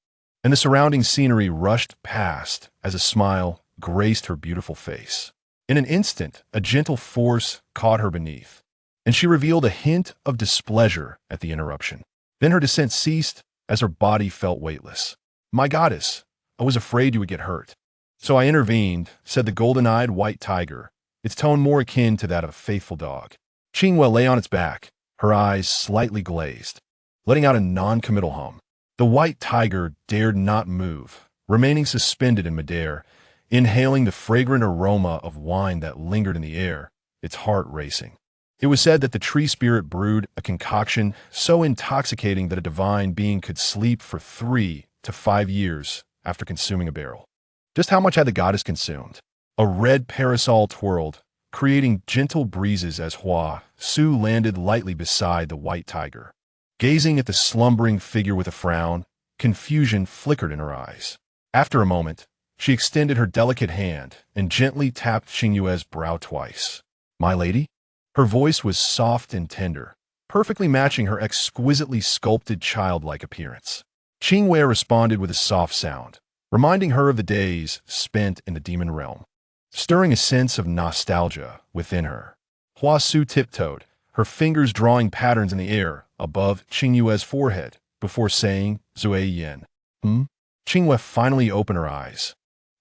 S1: and the surrounding scenery rushed past as a smile graced her beautiful face. In an instant, a gentle force caught her beneath, and she revealed a hint of displeasure at the interruption. Then her descent ceased as her body felt weightless. "My goddess, I was afraid you would get hurt. So I intervened," said the golden-eyed white tiger, its tone more akin to that of a faithful dog. Qingyue lay on its back, her eyes slightly glazed, letting out a non-committal hum. The white tiger dared not move, remaining suspended in midair, inhaling the fragrant aroma of wine that lingered in the air, its heart racing. It was said that the tree spirit brewed a concoction so intoxicating that a divine being could sleep for 3 to 5 years after consuming a barrel. Just how much had the goddess consumed? A red parasol twirled, creating gentle breezes as Hua Su landed lightly beside the white tiger. Gazing at the slumbering figure with a frown, confusion flickered in her eyes. After a moment, she extended her delicate hand and gently tapped Qingyue's brow twice. "My lady?" Her voice was soft and tender, perfectly matching her exquisitely sculpted childlike appearance. Qingyue responded with a soft sound, reminding her of the days spent in the demon realm, stirring a sense of nostalgia within her. Hua Su tiptoed, her fingers drawing patterns in the air above Qingyue's forehead before saying, "Zui Yin." Qingyue finally opened her eyes,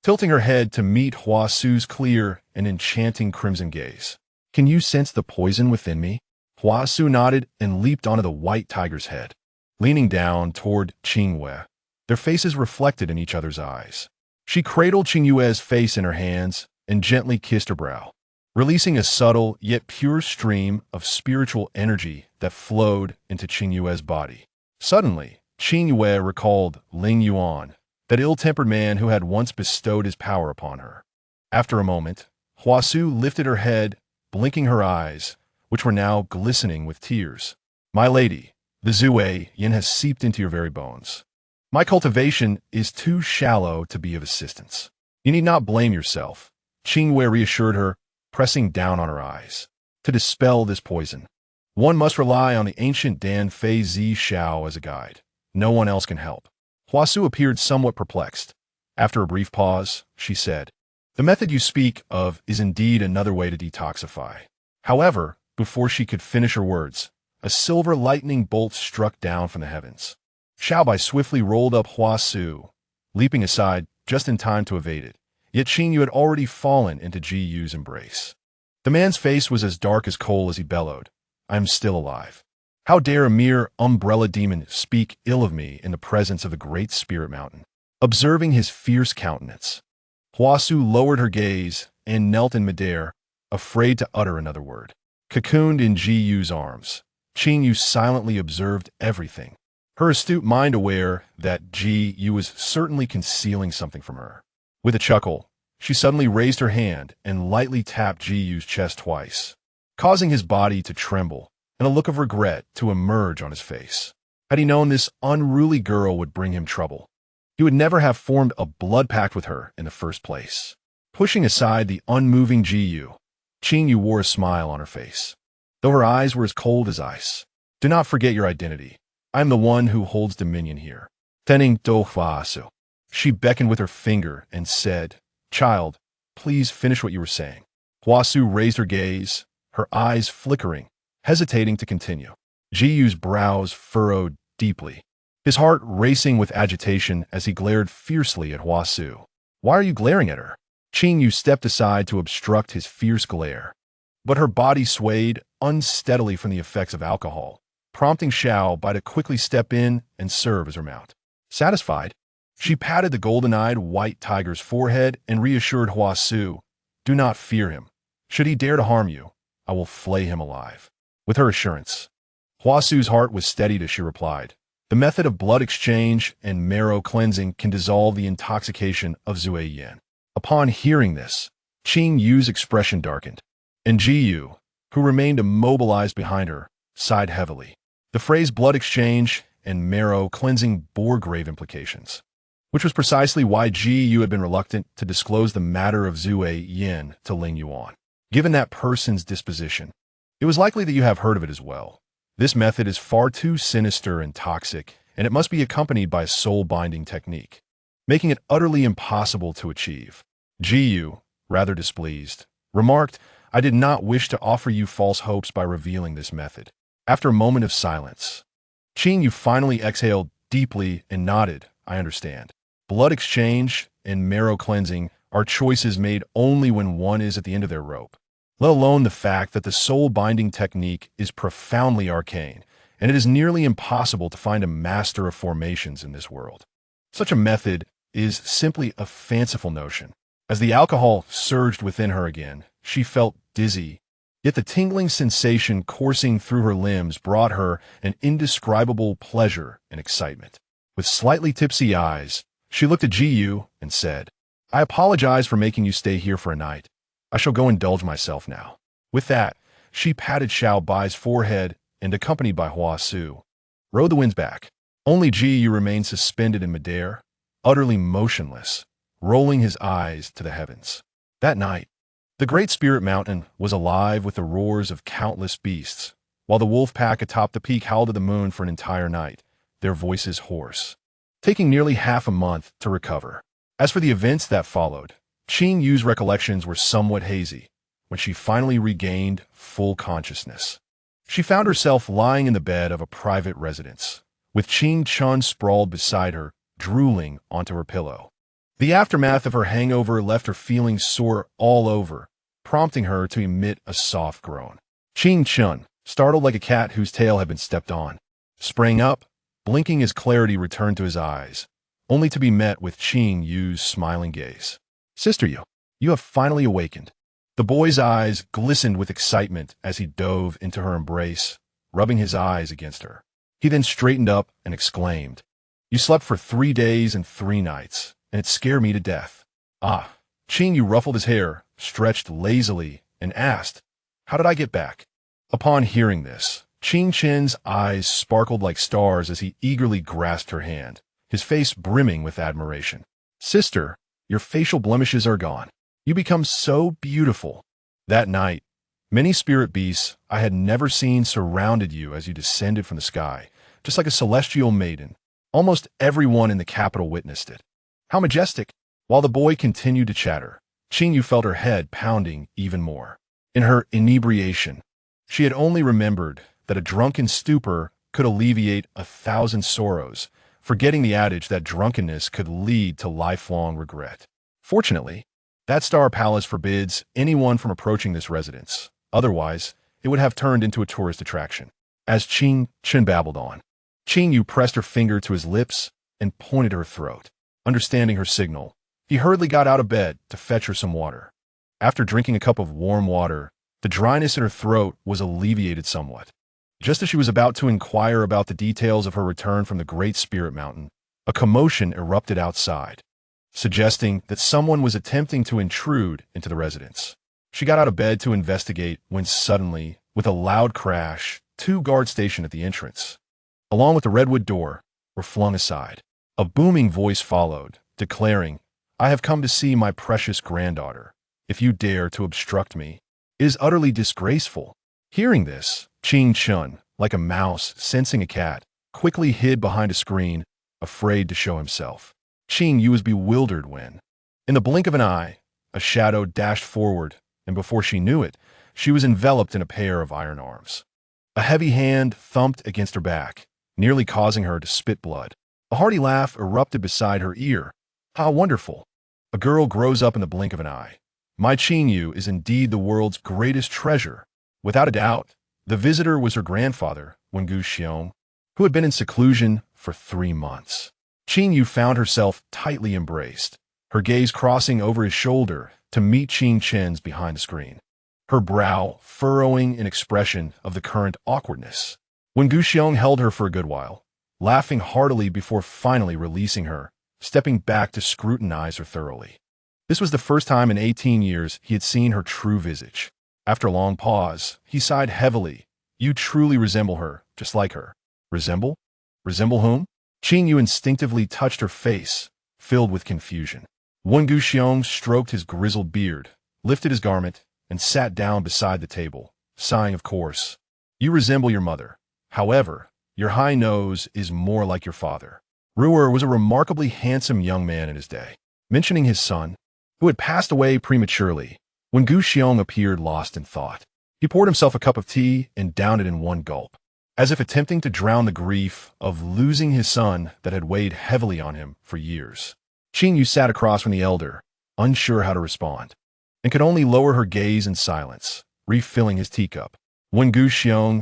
S1: tilting her head to meet Hua Su's clear and enchanting crimson gaze. "Can you sense the poison within me?" Hua Su nodded and leaped onto the white tiger's head, leaning down toward Qingyue, their faces reflected in each other's eyes. She cradled Qingyue's face in her hands and gently kissed her brow, releasing a subtle yet pure stream of spiritual energy that flowed into Qingyue's body. Suddenly, Qingyue recalled Lingyuan, that ill-tempered man who had once bestowed his power upon her. After a moment, Hua Su lifted her head, blinking her eyes, which were now glistening with tears. "My lady, the Zui Yin has seeped into your very bones. My cultivation is too shallow to be of assistance. You need not blame yourself," Qingyue reassured her, pressing down on her eyes. "To dispel this poison, one must rely on the ancient Dan Fei Zi Shao as a guide. No one else can help." Hua Su appeared somewhat perplexed. After a brief pause, she said, "The method you speak of is indeed another way to detoxify." However, before she could finish her words, a silver lightning bolt struck down from the heavens. Xiaobai swiftly rolled up Hua Su, leaping aside just in time to evade it, yet Qingyue had already fallen into Ji Yu's embrace. The man's face was as dark as coal as he bellowed, "I am still alive. How dare a mere umbrella demon speak ill of me in the presence of the great spirit mountain?" Observing his fierce countenance, Hua Su lowered her gaze and knelt in midair, afraid to utter another word. Cocooned in Ji Yu's arms, Qingyue silently observed everything, her astute mind aware that Ji Yu was certainly concealing something from her. With a chuckle, she suddenly raised her hand and lightly tapped Ji Yu's chest twice, causing his body to tremble and a look of regret to emerge on his face. Had he known this unruly girl would bring him trouble, he would never have formed a blood pact with her in the first place. Pushing aside the unmoving Ji Yu, Qingyue wore a smile on her face, though her eyes were as cold as ice. "Do not forget your identity. I am the one who holds dominion here. Tening do Hua-su." She beckoned with her finger and said, "Child, please finish what you were saying." Hua Su raised her gaze, her eyes flickering, hesitating to continue. Ji Yu's brows furrowed deeply, his heart racing with agitation as he glared fiercely at Hua Su. "Why are you glaring at her?" Qingyue stepped aside to obstruct his fierce glare, but her body swayed unsteadily from the effects of alcohol, prompting Xiaobai to quickly step in and serve as her mount. Satisfied, she patted the golden-eyed white tiger's forehead and reassured Hua Su, "Do not fear him. Should he dare to harm you, I will flay him alive." With her assurance, Hua Su's heart was steadied as she replied, "The method of blood exchange and marrow cleansing can dissolve the intoxication of Zui Yin." Upon hearing this, Qingyue's expression darkened, and Ji Yu, who remained immobilized behind her, sighed heavily. The phrase blood exchange and marrow cleansing bore grave implications, which was precisely why Ji Yu had been reluctant to disclose the matter of Zui Yin to Lingyuan. Given that person's disposition, it was likely that you have heard of it as well. This method is far too sinister and toxic, and it must be accompanied by a soul-binding technique, making it utterly impossible to achieve. Ji Yu, rather displeased, remarked, "I did not wish to offer you false hopes by revealing this method." After a moment of silence, Qingyue finally exhaled deeply and nodded, "I understand. Blood exchange and marrow cleansing are choices made only when one is at the end of their rope, let alone the fact that the soul-binding technique is profoundly arcane, and it is nearly impossible to find a master of formations in this world. Such a method is simply a fanciful notion." As the alcohol surged within her again, she felt dizzy, yet the tingling sensation coursing through her limbs brought her an indescribable pleasure and excitement. With slightly tipsy eyes, she looked at Ji Yu and said, "I apologize for making you stay here for a night. I shall go indulge myself now. With that, she patted Xiao Bai's forehead and, accompanied by Hua Su, rode the winds back. Only Qingyue remained suspended in midair, utterly motionless, rolling his eyes to the heavens. That night, the great spirit mountain was alive with the roars of countless beasts, while the wolf pack atop the peak howled at the moon for an entire night, their voices hoarse, taking nearly half a month to recover. As for the events that followed, Qingyue's recollections were somewhat hazy when she finally regained full consciousness. She found herself lying in the bed of a private residence, with Qing Chun sprawled beside her, drooling onto her pillow. The aftermath of her hangover left her feeling sore all over, prompting her to emit a soft groan. Qing Chun, startled like a cat whose tail had been stepped on, sprang up, blinking as clarity returned to his eyes, only to be met with Qingyue's smiling gaze. "Sister Yu, you have finally awakened." The boy's eyes glistened with excitement as he dove into her embrace, rubbing his eyes against her. He then straightened up and exclaimed, "You slept for 3 days and 3 nights, and it scared me to death." "Ah." Qingyue ruffled his hair, stretched lazily, and asked, "How did I get back?" Upon hearing this, Qing Chen's eyes sparkled like stars as he eagerly grasped her hand, his face brimming with admiration. "Sister, your facial blemishes are gone. You become so beautiful." That night, many spirit beasts I had never seen surrounded you as you descended from the sky, just like a celestial maiden. Almost everyone in the capital witnessed it. "How majestic!" While the boy continued to chatter, Qingyue felt her head pounding even more. In her inebriation, she had only remembered that a drunken stupor could alleviate 1,000 sorrows, forgetting the adage that drunkenness could lead to lifelong regret. Fortunately, that star palace forbids anyone from approaching this residence. Otherwise, it would have turned into a tourist attraction. As Qing Chen babbled on, Qingyue pressed her finger to his lips and pointed her throat. Understanding her signal, he hurriedly got out of bed to fetch her some water. After drinking a cup of warm water, the dryness in her throat was alleviated somewhat. Just as she was about to inquire about the details of her return from the Great Spirit Mountain, a commotion erupted outside, suggesting that someone was attempting to intrude into the residence. She got out of bed to investigate when suddenly, with a loud crash, 2 guards stationed at the entrance, along with the redwood door, were flung aside. A booming voice followed, declaring, "I have come to see my precious granddaughter. If you dare to obstruct me, it is utterly disgraceful." Hearing this, Qing Chun, like a mouse sensing a cat, quickly hid behind a screen, afraid to show himself. Qingyue was bewildered when, in the blink of an eye, a shadow dashed forward, and before she knew it, she was enveloped in a pair of iron arms. A heavy hand thumped against her back, nearly causing her to spit blood. A hearty laugh erupted beside her ear. "How wonderful! A girl grows up in the blink of an eye. My Qingyue is indeed the world's greatest treasure." Without a doubt, the visitor was her grandfather, Wen Wu, who had been in seclusion for 3 months. Qingyue found herself tightly embraced, her gaze crossing over his shoulder to meet Qing Chen's behind the screen, her brow furrowing an expression of the current awkwardness. Wen Wu held her for a good while, laughing heartily before finally releasing her, stepping back to scrutinize her thoroughly. This was the first time in 18 years he had seen her true visage. After a long pause, he sighed heavily. "You truly resemble her, just like her." "Resemble? Resemble whom?" Qingyue instinctively touched her face, filled with confusion. Wen Wu stroked his grizzled beard, lifted his garment, and sat down beside the table, sighing of course. "You resemble your mother. However, your high nose is more like your father." Ruer was a remarkably handsome young man in his day. Mentioning his son, who had passed away prematurely, Wen Wu appeared lost in thought. He poured himself a cup of tea and downed it in one gulp, as if attempting to drown the grief of losing his son that had weighed heavily on him for years. Qingyue sat across from the elder, unsure how to respond, and could only lower her gaze in silence, refilling his teacup. Wen Wu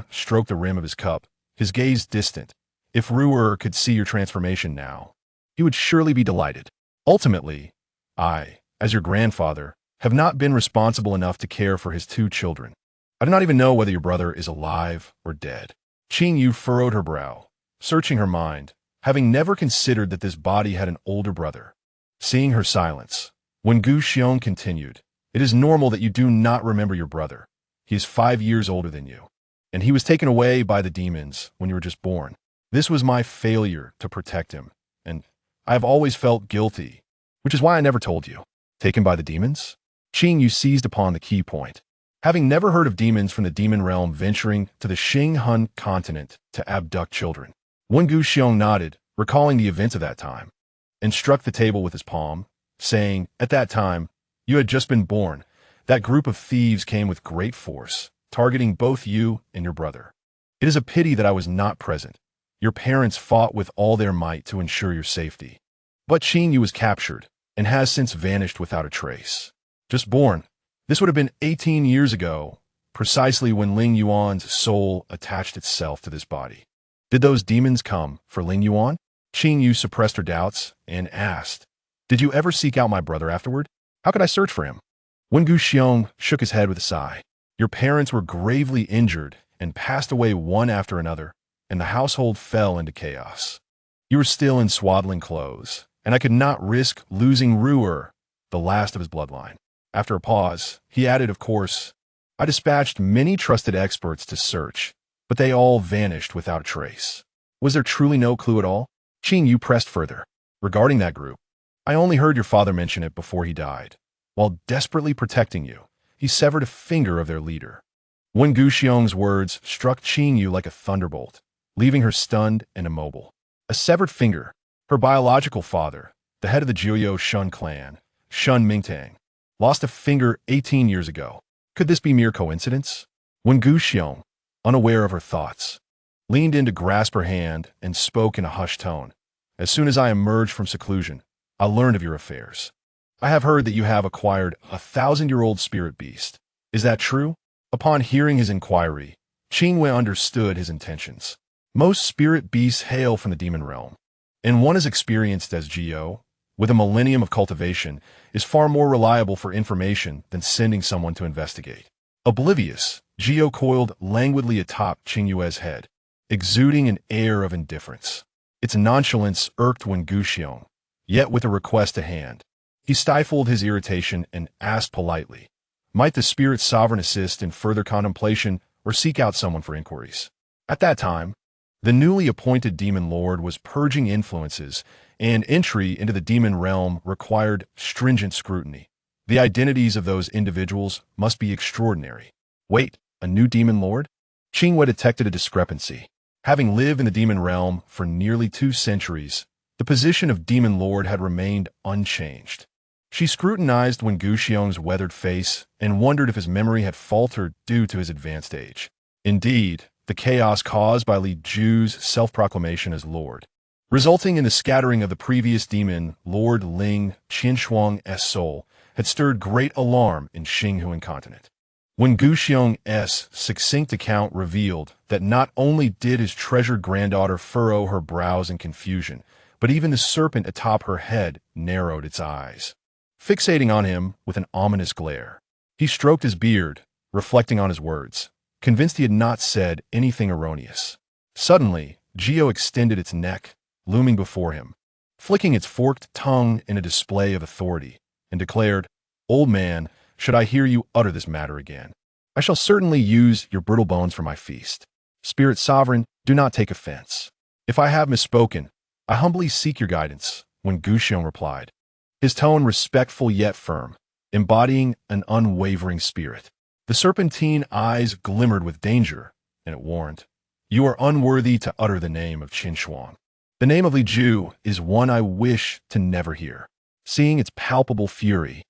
S1: stroked the rim of his cup, his gaze distant. If Ruer could see your transformation now, he would surely be delighted. Ultimately, I, as your grandfather, have not been responsible enough to care for his 2 children. I do not even know whether your brother is alive or dead. Qingyue furrowed her brow, searching her mind, having never considered that this body had an older brother. Seeing her silence, Wen Wu continued, It is normal that you do not remember your brother. He is 5 years older than you, and he was taken away by the demons when you were just born. This was my failure to protect him, and I have always felt guilty, which is why I never told you. Taken by the demons? Qingyue seized upon the key point. Having never heard of demons from the demon realm venturing to the Xingyuan continent to abduct children, Wen Wu nodded, recalling the events of that time, and struck the table with his palm, saying, "At that time, you had just been born. That group of thieves came with great force, targeting both you and your brother. It is a pity that I was not present. Your parents fought with all their might to ensure your safety. But Qingyue was captured and has since vanished without a trace. Just born. This would have been 18 years ago, precisely when Lingyuan's soul attached itself to this body. Did those demons come for Lingyuan?" Qingyue suppressed her doubts and asked, "Did you ever seek out my brother afterward? How could I search for him?" Wen Wu shook his head with a sigh. "Your parents were gravely injured and passed away one after another, and the household fell into chaos. You were still in swaddling clothes, and I could not risk losing Ruer, the last of his bloodline." After a pause, he added, "Of course, I dispatched many trusted experts to search, but they all vanished without a trace. Was there truly no clue at all?" Qingyue pressed further. "Regarding that group, I only heard your father mention it before he died. While desperately protecting you, he severed a finger of their leader." Wen Wu's words struck Qingyue like a thunderbolt, leaving her stunned and immobile. A severed finger. Her biological father, the head of the Jiuyou Shun clan, Shun Mingtang, lost a finger 18 years ago. Could this be mere coincidence? Wen Wu, unaware of her thoughts, leaned in to grasp her hand and spoke in a hushed tone. "As soon as I emerged from seclusion, I learned of your affairs. I have heard that you have acquired a 1,000-year-old spirit beast. Is that true?" Upon hearing his inquiry, Qingyue understood his intentions. Most spirit beasts hail from the demon realm, and one as experienced as Jiuyou, with a millennium of cultivation, is far more reliable for information than sending someone to investigate. Oblivious, Jiuyou coiled languidly atop Qingyue's head, exuding an air of indifference. Its nonchalance irked Wen Wu, yet with a request to hand. He stifled his irritation and asked politely, "Might the spirit sovereign assist in further contemplation or seek out someone for inquiries?" At that time, the newly appointed demon lord was purging influences, and entry into the demon realm required stringent scrutiny. The identities of those individuals must be extraordinary. Wait, a new demon lord? Qingyue detected a discrepancy. Having lived in the demon realm for nearly 2 centuries, the position of demon lord had remained unchanged. She scrutinized Wen Wu's weathered face and wondered if his memory had faltered due to his advanced age. Indeed, the chaos caused by Li Ju's self-proclamation as lord, resulting in the scattering of the previous demon Lord Ling Qinshuang's soul, had stirred great alarm in Xingyuan continent. Wen Wu's succinct account revealed that not only did his treasured granddaughter furrow her brows in confusion, but even the serpent atop her head narrowed its eyes, fixating on him with an ominous glare. He stroked his beard, reflecting on his words, convinced he had not said anything erroneous. Suddenly, Jiuyou extended its neck, looming before him, flicking its forked tongue in a display of authority, and declared, "Old man, should I hear you utter this matter again, I shall certainly use your brittle bones for my feast. Spirit sovereign, do not take offense. If I have misspoken, I humbly seek your guidance," Wen Wu replied, his tone respectful yet firm, embodying an unwavering spirit. The serpentine eyes glimmered with danger, and it warned, "You are unworthy to utter the name of Qinshuang. The name of Li Ju is one I wish to never hear." Seeing its palpable fury,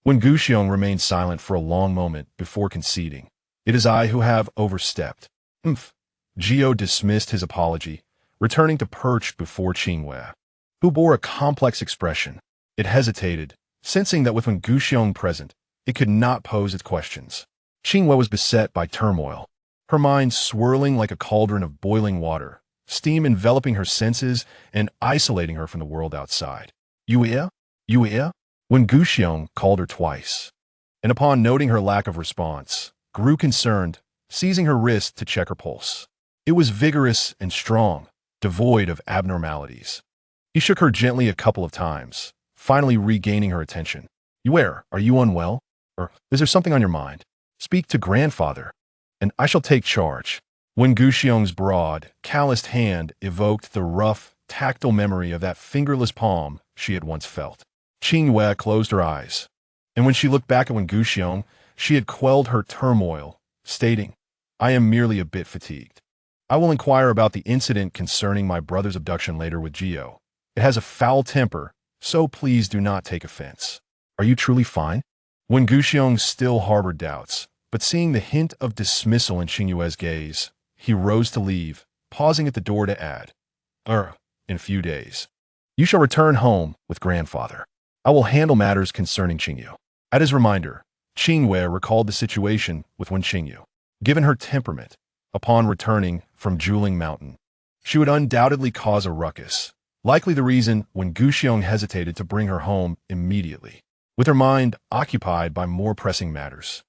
S1: Wen Wu remained silent for a long moment before conceding, "It is I who have overstepped." Jiuyou dismissed his apology, returning to perch before Qingyue, who bore a complex expression. It hesitated, sensing that with Wen Wu present, it could not pose its questions. Qingyue was beset by turmoil, her mind swirling like a cauldron of boiling water, steam enveloping her senses and isolating her from the world outside. "Yue? Yue?" Wen Wu called her twice, and upon noting her lack of response, grew concerned, seizing her wrist to check her pulse. It was vigorous and strong, devoid of abnormalities. He shook her gently a couple of times, finally regaining her attention. "Yue, are you unwell?" Or is there something on your mind? Speak to grandfather, and I shall take charge. When Guxiong's broad, calloused hand evoked the rough, tactile memory of that fingerless palm she had once felt. Qingyue closed her eyes, and when she looked back at Wen Guxiong, she had quelled her turmoil, stating, I am merely a bit fatigued. I will inquire about the incident concerning my brother's abduction later with Qingyue. It has a foul temper, so please do not take offense. Are you truly fine? Wen Guxiong still harbored doubts, but seeing the hint of dismissal in Qingyue's gaze, he rose to leave, pausing at the door to add, in a few days. You shall return home with grandfather. I will handle matters concerning Qingyue. At his reminder, Qingyue recalled the situation with Wen Qingyue. Given her temperament, upon returning from Juling Mountain, she would undoubtedly cause a ruckus, likely the reason when Guxiong hesitated to bring her home immediately, with her mind occupied by more pressing matters.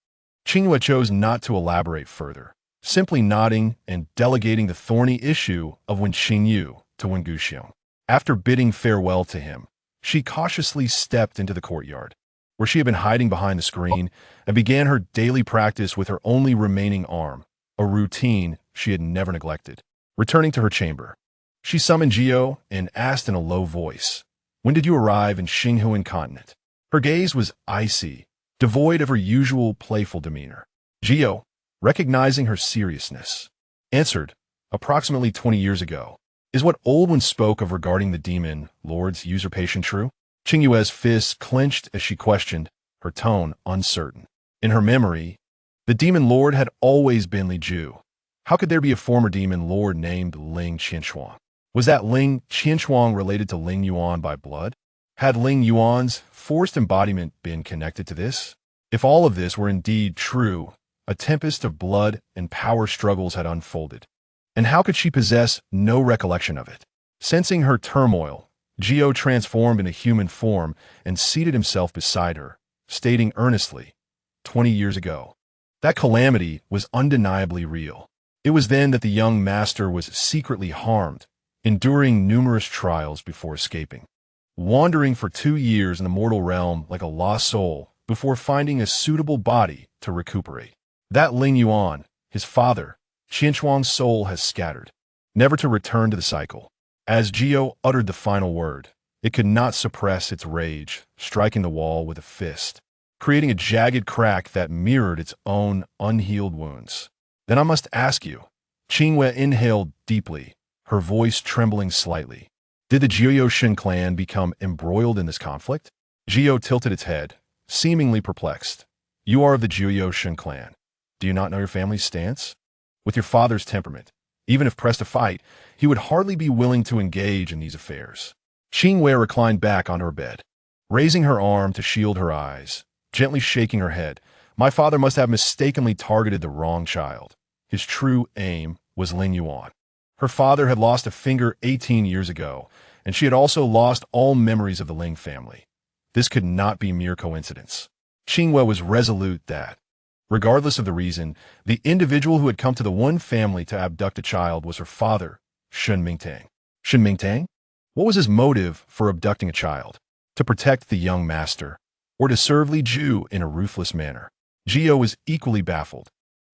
S1: Qingyue chose not to elaborate further, simply nodding and delegating the thorny issue of Wen Qingyue to Wen Guxiong. After bidding farewell to him, she cautiously stepped into the courtyard, where she had been hiding behind the screen, and began her daily practice with her only remaining arm, a routine she had never neglected. Returning to her chamber, she summoned Qingyue and asked in a low voice, when did you arrive in Xinghuan continent? Her gaze was icy, devoid of her usual playful demeanor. Qingyue, recognizing her seriousness, answered, approximately 20 years ago. Is what old one spoke of regarding the demon lord's usurpation true? Qingyue's fists clenched as she questioned, her tone uncertain. In her memory, the demon lord had always been Lingyuan. How could there be a former demon lord named Ling Qianshuang? Was that Ling Qianshuang related to Lingyuan by blood? Had Lingyuan's forced embodiment been connected to this? If all of this were indeed true, a tempest of blood and power struggles had unfolded. And how could she possess no recollection of it? Sensing her turmoil, Qingyue transformed into human form and seated himself beside her, stating earnestly, 20 years ago. That calamity was undeniably real. It was then that the young master was secretly harmed, enduring numerous trials before escaping, wandering for 2 years in the mortal realm like a lost soul before finding a suitable body to recuperate. That Lingyuan, his father, Qianshuang's soul has scattered, never to return to the cycle. As Qingyue uttered the final word, it could not suppress its rage, striking the wall with a fist, creating a jagged crack that mirrored its own unhealed wounds. Then I must ask you, Qingyue inhaled deeply, her voice trembling slightly. Did the Jiuyoshin clan become embroiled in this conflict? Qingyue tilted its head, seemingly perplexed. You are of the Jiuyoshin clan. Do you not know your family's stance? With your father's temperament, even if pressed to fight, he would hardly be willing to engage in these affairs. Qingyue reclined back on her bed, raising her arm to shield her eyes, gently shaking her head. My father must have mistakenly targeted the wrong child. His true aim was Lingyuan. Her father had lost a finger 18 years ago, and she had also lost all memories of the Ling family. This could not be mere coincidence. Qingyue was resolute that, regardless of the reason, the individual who had come to the Wen family to abduct a child was her father, Shun Mingtang. Shun Mingtang? What was his motive for abducting a child? To protect the young master, or to serve Li Ju in a ruthless manner? Qingyue was equally baffled.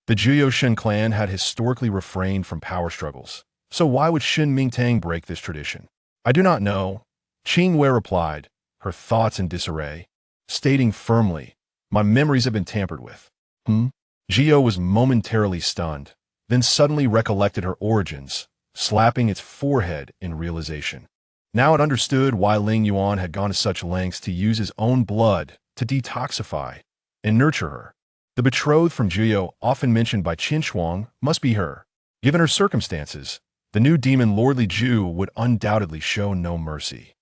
S1: The Jiuyoshin clan had historically refrained from power struggles, so why would Shun Mingtang break this tradition? I do not know, Qingyue replied, her thoughts in disarray, stating firmly, my memories have been tampered with. Qingyue was momentarily stunned, then suddenly recollected her origins, slapping its forehead in realization. Now it understood why Lingyuan had gone to such lengths to use his own blood to detoxify and nurture her. The betrothed from Qingyue, often mentioned by Qianshuang, must be her. Given her circumstances, the new demon Lord Li Ju would undoubtedly show no mercy.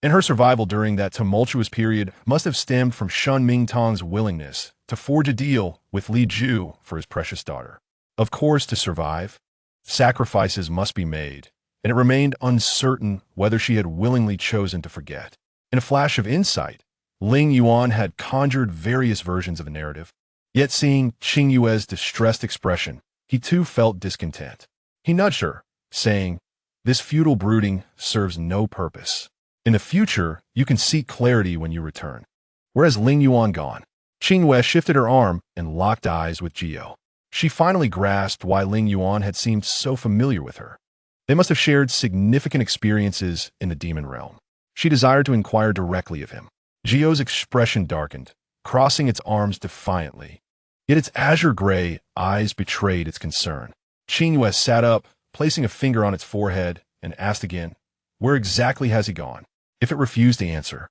S1: And her survival during that tumultuous period must have stemmed from Shun Mingtang's willingness to forge a deal with Li Ju for his precious daughter. Of course, to survive, sacrifices must be made, and it remained uncertain whether she had willingly chosen to forget. In a flash of insight, Lingyuan had conjured various versions of the narrative. Yet seeing Qingyue's distressed expression, he too felt discontent. He nudged her, saying, this futile brooding serves no purpose. In the future, you can seek clarity when you return. Where has Lingyuan gone? Qingyue shifted her arm and locked eyes with Gio. She finally grasped why Lingyuan had seemed so familiar with her. They must have shared significant experiences in the demon realm. She desired to inquire directly of him. Gio's expression darkened, crossing its arms defiantly. Yet its azure-gray eyes betrayed its concern. Qingyue sat up, placing a finger on its forehead, and asked again, "Where exactly has he gone?" If it refused to answer,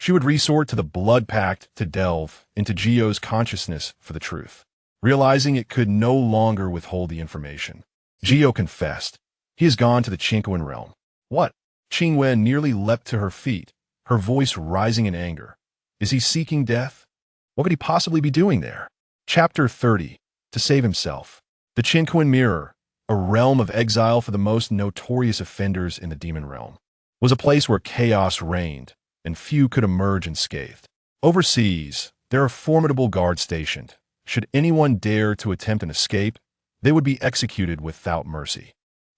S1: she would resort to the blood pact to delve into Gio's consciousness for the truth. Realizing it could no longer withhold the information, Gio confessed, "He has gone to the Qingyue realm." "What?" Qingyue nearly leapt to her feet, her voice rising in anger. "Is he seeking death? What could he possibly be doing there?" Chapter 30. To save himself. The Qingyue Mirror, a realm of exile for the most notorious offenders in the demon realm, was a place where chaos reigned, and few could emerge unscathed. Overseas, there are formidable guards stationed. Should anyone dare to attempt an escape, they would be executed without mercy.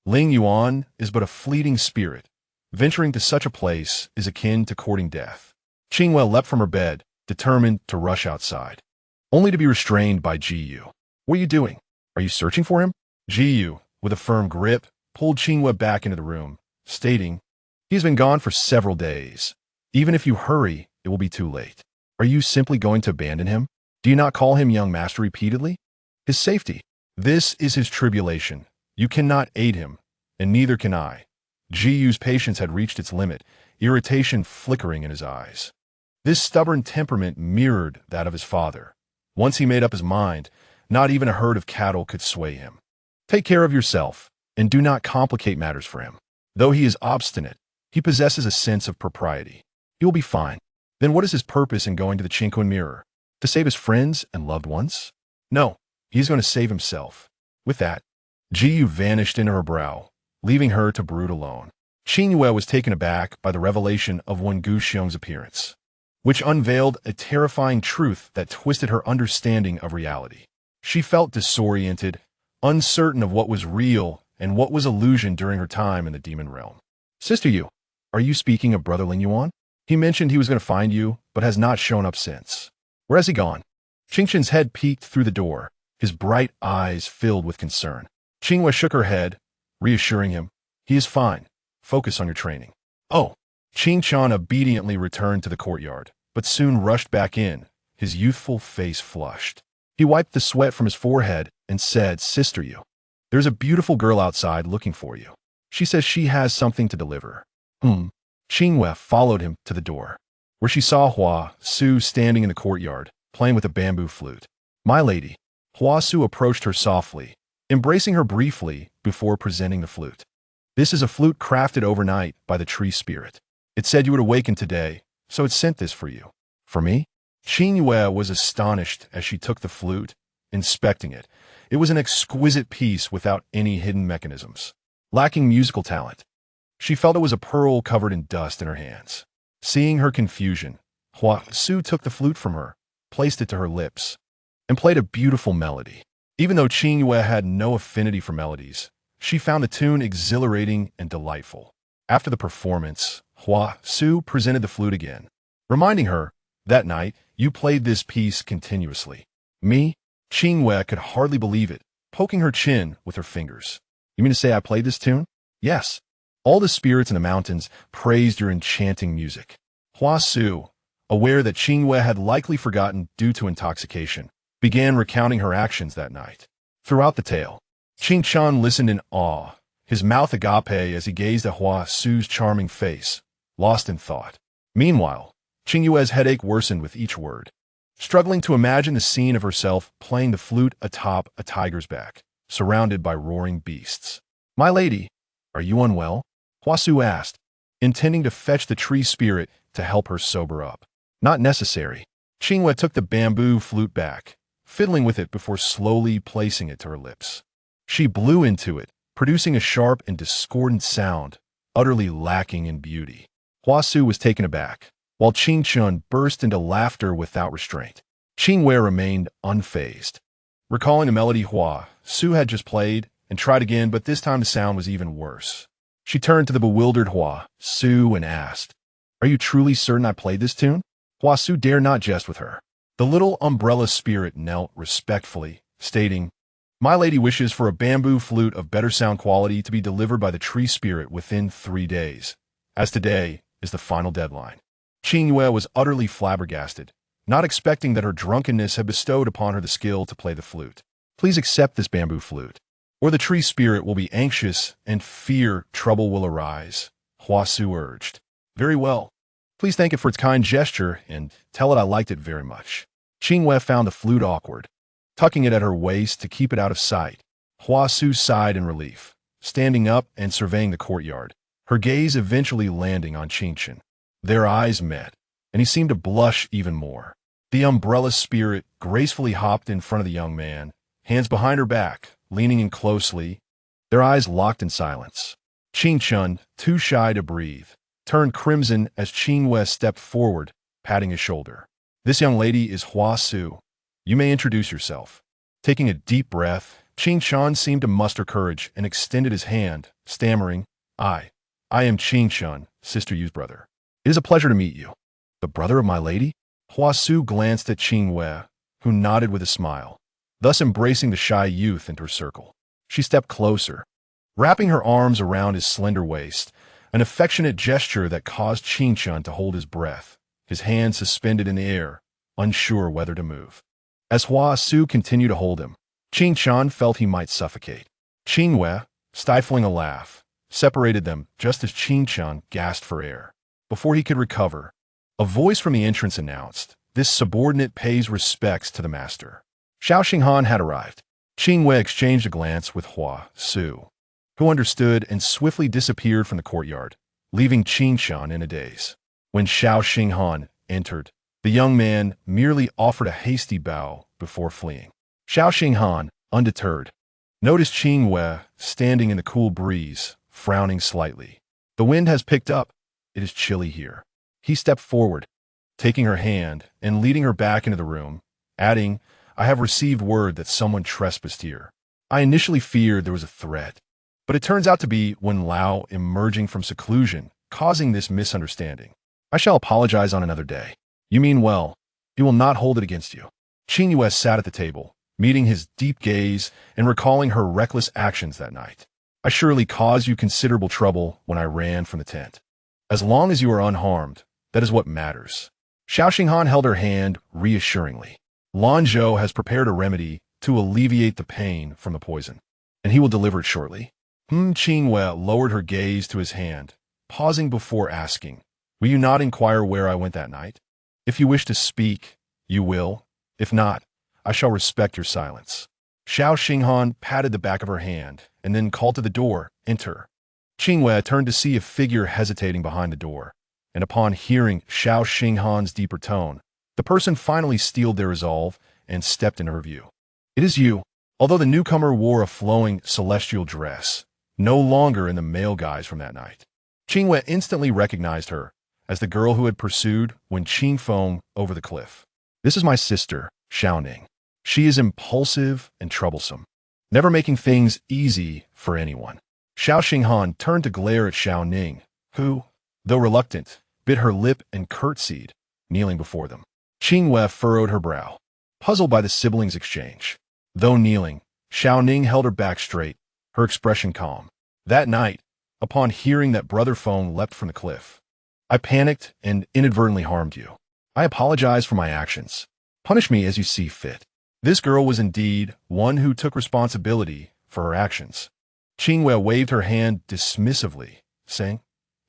S1: Lingyuan is but a fleeting spirit. Venturing to such a place is akin to courting death. Qingyue leapt from her bed, determined to rush outside, only to be restrained by Qingyue. "What are you doing? Are you searching for him?" Qingyue, with a firm grip, pulled Qingyue back into the room, stating, "He has been gone for several days. Even if you hurry, it will be too late. Are you simply going to abandon him? Do you not call him young master repeatedly? His safety. This is his tribulation. You cannot aid him, and neither can I." Qingyue's patience had reached its limit, irritation flickering in his eyes. This stubborn temperament mirrored that of his father. Once he made up his mind, not even a herd of cattle could sway him. Take care of yourself, and do not complicate matters for him. Though he is obstinate, he possesses a sense of propriety. He will be fine. Then what is his purpose in going to the Qingyue Mirror? To save his friends and loved ones? No, he is going to save himself. With that, Qingyue vanished into her brow, leaving her to brood alone. Qingyue was taken aback by the revelation of Wen Wu's appearance, which unveiled a terrifying truth that twisted her understanding of reality. She felt disoriented, uncertain of what was real and what was illusion during her time in the demon realm. "Sister Yu, are you speaking of Brother Lingyuan? He mentioned he was going to find you, but has not shown up since. Where has he gone?" Qingxin's head peeked through the door, his bright eyes filled with concern. Qingyue shook her head, reassuring him, "He is fine. Focus on your training." "Oh." Qingxin obediently returned to the courtyard, but soon rushed back in, his youthful face flushed. He wiped the sweat from his forehead and said, "Sister Yu, there's a beautiful girl outside looking for you. She says she has something to deliver." Qingyue followed him to the door, where she saw Hua Su standing in the courtyard, playing with a bamboo flute. "My lady." Hua Su approached her softly, embracing her briefly before presenting the flute. "This is a flute crafted overnight by the tree spirit. It said you would awaken today, so it sent this for you." "For me?" Qingyue was astonished as she took the flute, inspecting it. It was an exquisite piece without any hidden mechanisms, lacking musical talent. She felt it was a pearl covered in dust in her hands. Seeing her confusion, Hua Su took the flute from her, placed it to her lips, and played a beautiful melody. Even though Qingyue had no affinity for melodies, she found the tune exhilarating and delightful. After the performance, Hua Su presented the flute again, reminding her, "That night, you played this piece continuously." "Me?" Qingyue could hardly believe it, poking her chin with her fingers. "You mean to say I played this tune?" "Yes. All the spirits in the mountains praised your enchanting music." Hua Su, aware that Qingyue had likely forgotten due to intoxication, began recounting her actions that night. Throughout the tale, Qingqian listened in awe, his mouth agape as he gazed at Hua Su's charming face, lost in thought. Meanwhile, Qingyue's headache worsened with each word, struggling to imagine the scene of herself playing the flute atop a tiger's back, surrounded by roaring beasts. "My lady, are you unwell?" Hua Su asked, intending to fetch the tree spirit to help her sober up. "Not necessary." Qingyue took the bamboo flute back, fiddling with it before slowly placing it to her lips. She blew into it, producing a sharp and discordant sound, utterly lacking in beauty. Hua Su was taken aback, while Qingqian burst into laughter without restraint. Qingyue remained unfazed, recalling the melody Hua Su had just played, and tried again, but this time the sound was even worse. She turned to the bewildered Hua Su and asked, "Are you truly certain I played this tune?" Hua Su dared not jest with her. The little umbrella spirit knelt respectfully, stating, "My lady wishes for a bamboo flute of better sound quality to be delivered by the tree spirit within 3 days, as today is the final deadline." Qingyue was utterly flabbergasted, not expecting that her drunkenness had bestowed upon her the skill to play the flute. "Please accept this bamboo flute, or the tree spirit will be anxious and fear trouble will arise," Huasu urged. "Very well. Please thank it for its kind gesture and tell it I liked it very much." Qingyue found the flute awkward, tucking it at her waist to keep it out of sight. Huasu sighed in relief, standing up and surveying the courtyard, her gaze eventually landing on Qingchen. Their eyes met, and he seemed to blush even more. The umbrella spirit gracefully hopped in front of the young man, hands behind her back, leaning in closely, their eyes locked in silence. Qingchen, too shy to breathe, turned crimson as Qingyue stepped forward, patting his shoulder. "This young lady is Huasu. You may introduce yourself." Taking a deep breath, Qingchen seemed to muster courage and extended his hand, stammering, I am Qingchen, Sister Yu's brother. It is a pleasure to meet you." "The brother of my lady?" Huasu glanced at Qingyue, who nodded with a smile, thus embracing the shy youth into her circle. She stepped closer, wrapping her arms around his slender waist, an affectionate gesture that caused Qingchen to hold his breath, his hands suspended in the air, unsure whether to move. As Huasu continued to hold him, Qingchen felt he might suffocate. Qingyue, stifling a laugh, separated them just as Qingchen gasped for air. Before he could recover, a voice from the entrance announced, "This subordinate pays respects to the master." Xiao Xinghan had arrived. Qingyue exchanged a glance with Huasu, who understood and swiftly disappeared from the courtyard, leaving Qingchen in a daze. When Xiao Xinghan entered, the young man merely offered a hasty bow before fleeing. Xiao Xinghan, undeterred, noticed Qingyue standing in the cool breeze, frowning slightly. "The wind has picked up. It is chilly here." He stepped forward, taking her hand and leading her back into the room, adding, "I have received word that someone trespassed here. I initially feared there was a threat, but it turns out to be Wen Lao emerging from seclusion, causing this misunderstanding. I shall apologize on another day." "You mean well. He will not hold it against you." Qingyue sat at the table, meeting his deep gaze and recalling her reckless actions that night. "I surely caused you considerable trouble when I ran from the tent. As long as you are unharmed, that is what matters." Xiao Xinghan held her hand reassuringly. "Lanzhou has prepared a remedy to alleviate the pain from the poison, and he will deliver it shortly." Qingyue lowered her gaze to his hand, pausing before asking, "Will you not inquire where I went that night? If you wish to speak, you will. If not, I shall respect your silence." Xiao Xinghan patted the back of her hand and then called to the door, "Enter." Qingyue turned to see a figure hesitating behind the door, and upon hearing Xiao Xinghan's deeper tone, the person finally steeled their resolve and stepped into her view. "It is you." Although the newcomer wore a flowing celestial dress, no longer in the male guise from that night, Qingyue instantly recognized her as the girl who had pursued when Qing foamed over the cliff. "This is my sister, Xiaoning. She is impulsive and troublesome, never making things easy for anyone." Xiao Xinghan turned to glare at Xiaoning, who, though reluctant, bit her lip and curtsied, kneeling before them. Qingyue furrowed her brow, puzzled by the siblings' exchange. Though kneeling, Xiaoning held her back straight, her expression calm. "That night, upon hearing that brother Feng leapt from the cliff, I panicked and inadvertently harmed you. I apologize for my actions. Punish me as you see fit." This girl was indeed one who took responsibility for her actions. Qingyue waved her hand dismissively, saying,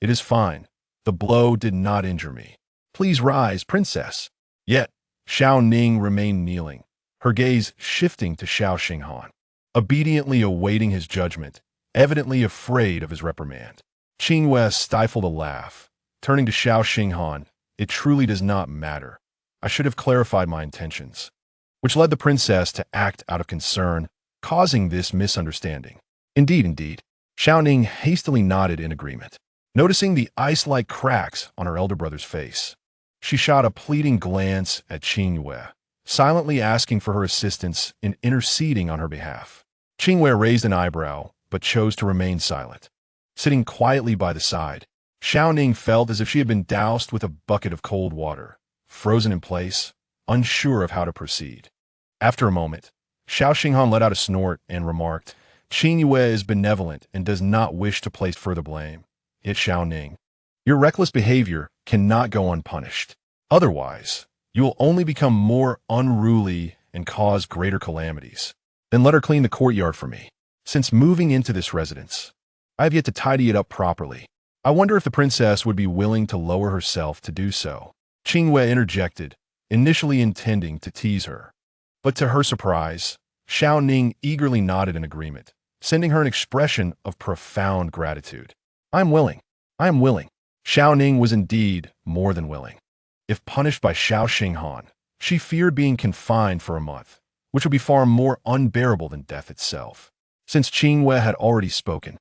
S1: "It is fine. The blow did not injure me. Please rise, princess." Yet, Xiaoning remained kneeling, her gaze shifting to Xiao Xinghan, obediently awaiting his judgment, evidently afraid of his reprimand. Qingyue stifled a laugh, turning to Xiao Xinghan, "It truly does not matter. I should have clarified my intentions," which led the princess to act out of concern, causing this misunderstanding. Indeed. Xiaoning hastily nodded in agreement, noticing the ice-like cracks on her elder brother's face. She shot a pleading glance at Qingyue, silently asking for her assistance in interceding on her behalf. Qingyue raised an eyebrow, but chose to remain silent. Sitting quietly by the side, Xiaoning felt as if she had been doused with a bucket of cold water, frozen in place, unsure of how to proceed. After a moment, Xiao Xinghan let out a snort and remarked, "Qingyue is benevolent and does not wish to place further blame. Yet Xiao Ning, your reckless behavior cannot go unpunished. Otherwise, you will only become more unruly and cause greater calamities. Then let her clean the courtyard for me. Since moving into this residence, I have yet to tidy it up properly. I wonder if the princess would be willing to lower herself to do so." Qingyue interjected, initially intending to tease her. But to her surprise, Xiao Ning eagerly nodded in agreement, sending her an expression of profound gratitude. "I am willing. I am willing." Xiao Ning was indeed more than willing. If punished by Xiao Xinghan, she feared being confined for a month, which would be far more unbearable than death itself. Since Qingyue had already spoken,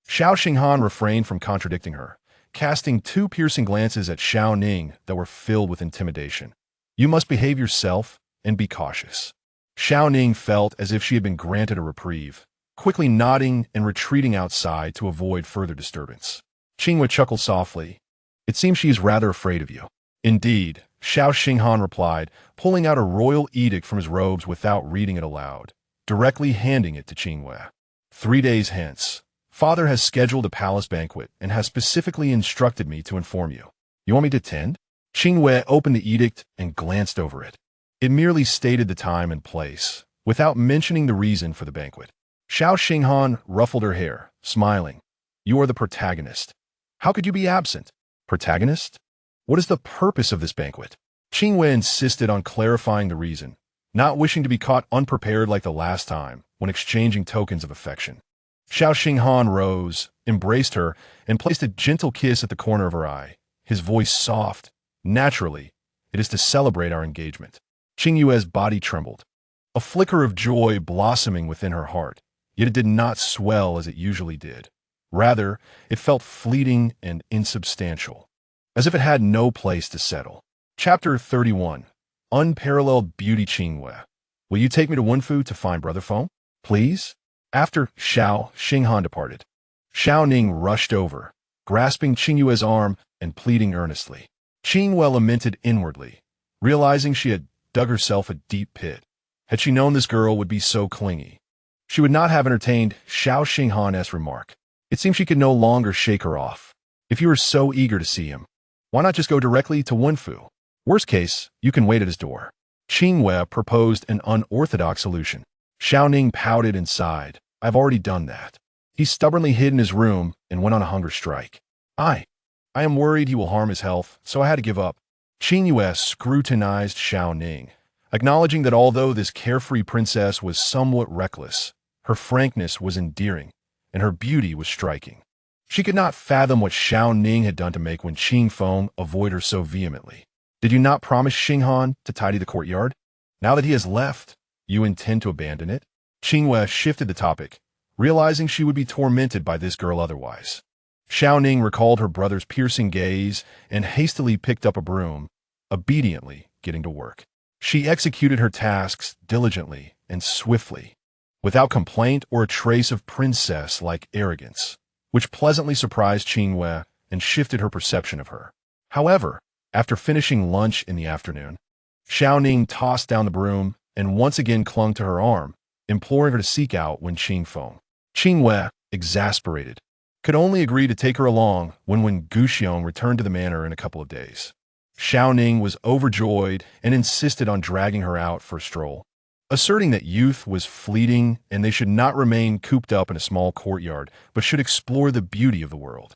S1: Xiao Xinghan refrained from contradicting her, casting 2 piercing glances at Xiao Ning that were filled with intimidation. "You must behave yourself and be cautious." Xiao Ning felt as if she had been granted a reprieve, quickly nodding and retreating outside to avoid further disturbance. Qingyue chuckled softly. "It seems she is rather afraid of you." "Indeed," Xiao Xinghan replied, pulling out a royal edict from his robes without reading it aloud, directly handing it to Qingyue. 3 days hence, Father has scheduled a palace banquet and has specifically instructed me to inform you. You want me to attend?" Qingyue opened the edict and glanced over it. It merely stated the time and place, without mentioning the reason for the banquet. Xiao Xinghan ruffled her hair, smiling. "You are the protagonist. How could you be absent?" "Protagonist? What is the purpose of this banquet?" Qingyue insisted on clarifying the reason, not wishing to be caught unprepared like the last time when exchanging tokens of affection. Xiao Xinghan rose, embraced her, and placed a gentle kiss at the corner of her eye, his voice soft. "Naturally, it is to celebrate our engagement." Qingyue's body trembled, a flicker of joy blossoming within her heart, yet it did not swell as it usually did. Rather, it felt fleeting and insubstantial, as if it had no place to settle. Chapter 31. Unparalleled Beauty. Qingyue, will you take me to Wen Wu to find Brother Feng, please? After Xiao Xinghan departed, Xiao Ning rushed over, grasping Qingyue's arm and pleading earnestly. Qingyue lamented inwardly, realizing she had dug herself a deep pit. Had she known this girl would be so clingy, she would not have entertained Xiao Xinghan's remark. It seemed she could no longer shake her off. If you were so eager to see him, why not just go directly to Wen Wu? Worst case, you can wait at his door. Qingyue proposed an unorthodox solution. Xiao Ning pouted and sighed. "I've already done that." He stubbornly hid in his room and went on a hunger strike. I am worried he will harm his health, so I had to give up." Qingyue scrutinized Xiao Ning, acknowledging that although this carefree princess was somewhat reckless, her frankness was endearing, and her beauty was striking. She could not fathom what Xiao Ning had done to make Wen Qingfeng avoid her so vehemently. "Did you not promise Xinghan to tidy the courtyard? Now that he has left, you intend to abandon it?" Qingyue shifted the topic, realizing she would be tormented by this girl otherwise. Xiao Ning recalled her brother's piercing gaze and hastily picked up a broom, obediently getting to work. She executed her tasks diligently and swiftly, without complaint or a trace of princess-like arrogance, which pleasantly surprised Qingyue and shifted her perception of her. However, after finishing lunch in the afternoon, Xiao Ning tossed down the broom and once again clung to her arm, imploring her to seek out Wen Qingfeng. Qingyue, exasperated, could only agree to take her along when Wen Guxiong returned to the manor in a couple of days. Xiao Ning was overjoyed and insisted on dragging her out for a stroll, asserting that youth was fleeting and they should not remain cooped up in a small courtyard, but should explore the beauty of the world.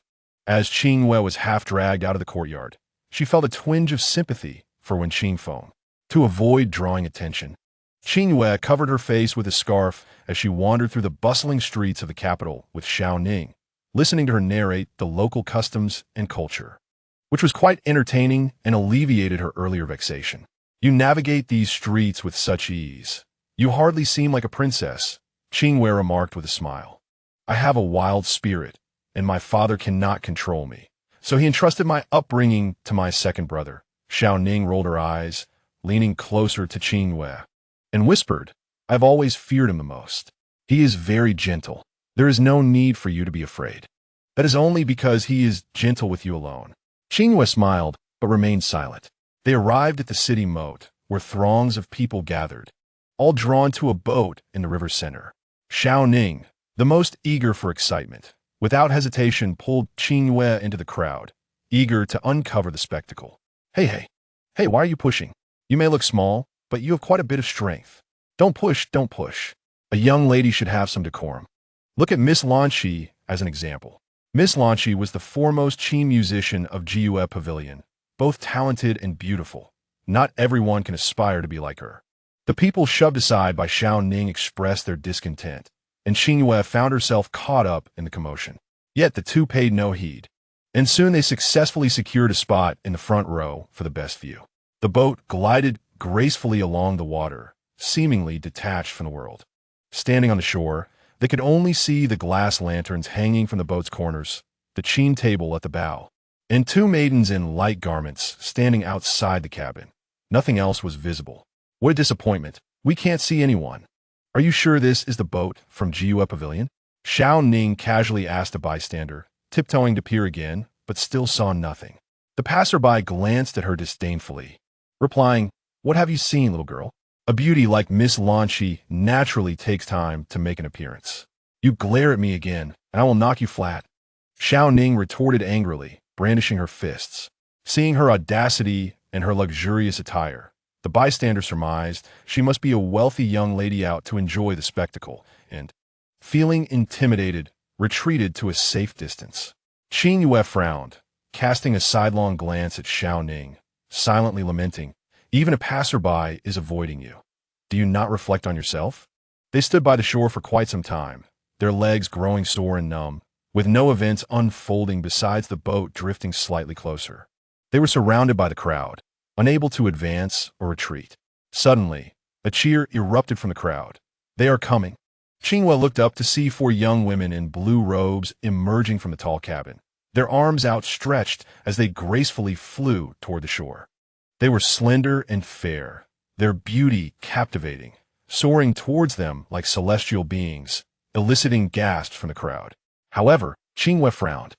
S1: As Qingyue was half dragged out of the courtyard, she felt a twinge of sympathy for Wen Qingfeng. To avoid drawing attention, Qingyue covered her face with a scarf as she wandered through the bustling streets of the capital with Xiao Ning, listening to her narrate the local customs and culture, which was quite entertaining and alleviated her earlier vexation. "You navigate these streets with such ease. You hardly seem like a princess," Qingyue remarked with a smile. "I have a wild spirit, and my father cannot control me, so he entrusted my upbringing to my second brother." Xiao Ning rolled her eyes, leaning closer to Qingyue, and whispered, "I've always feared him the most. He is very gentle. There is no need for you to be afraid. That is only because he is gentle with you alone." Qingyue smiled, but remained silent. They arrived at the city moat, where throngs of people gathered, all drawn to a boat in the river's center. Xiao Ning, the most eager for excitement, without hesitation pulled Qingyue into the crowd, eager to uncover the spectacle. Hey, why are you pushing? You may look small, but you have quite a bit of strength. Don't push. A young lady should have some decorum. Look at Miss Lanqi as an example. Miss Lanqi was the foremost Qin musician of Qingyue Pavilion, both talented and beautiful. Not everyone can aspire to be like her. The people shoved aside by Xiao Ning expressed their discontent, and Qingyue found herself caught up in the commotion. Yet the two paid no heed, and soon they successfully secured a spot in the front row for the best view. The boat glided gracefully along the water, seemingly detached from the world. Standing on the shore, they could only see the glass lanterns hanging from the boat's corners, the Qin table at the bow, and two maidens in light garments standing outside the cabin. Nothing else was visible. What a disappointment. We can't see anyone. Are you sure this is the boat from Qingyue Pavilion? Xiao Ning casually asked a bystander, tiptoeing to peer again, but still saw nothing. The passerby glanced at her disdainfully, replying, "What have you seen, little girl? A beauty like Miss Lanqi naturally takes time to make an appearance. You glare at me again, and I will knock you flat." Xiao Ning retorted angrily, brandishing her fists. Seeing her audacity and her luxurious attire, the bystander surmised she must be a wealthy young lady out to enjoy the spectacle, and, feeling intimidated, retreated to a safe distance. Qingyue frowned, casting a sidelong glance at Xiao Ning, silently lamenting, "Even a passerby is avoiding you. Do you not reflect on yourself?" They stood by the shore for quite some time, their legs growing sore and numb, with no events unfolding besides the boat drifting slightly closer. They were surrounded by the crowd, unable to advance or retreat. Suddenly, a cheer erupted from the crowd. "They are coming." Qingyue looked up to see four young women in blue robes emerging from the tall cabin, their arms outstretched as they gracefully flew toward the shore. They were slender and fair, their beauty captivating, soaring towards them like celestial beings, eliciting gasps from the crowd. However, Qingyue frowned,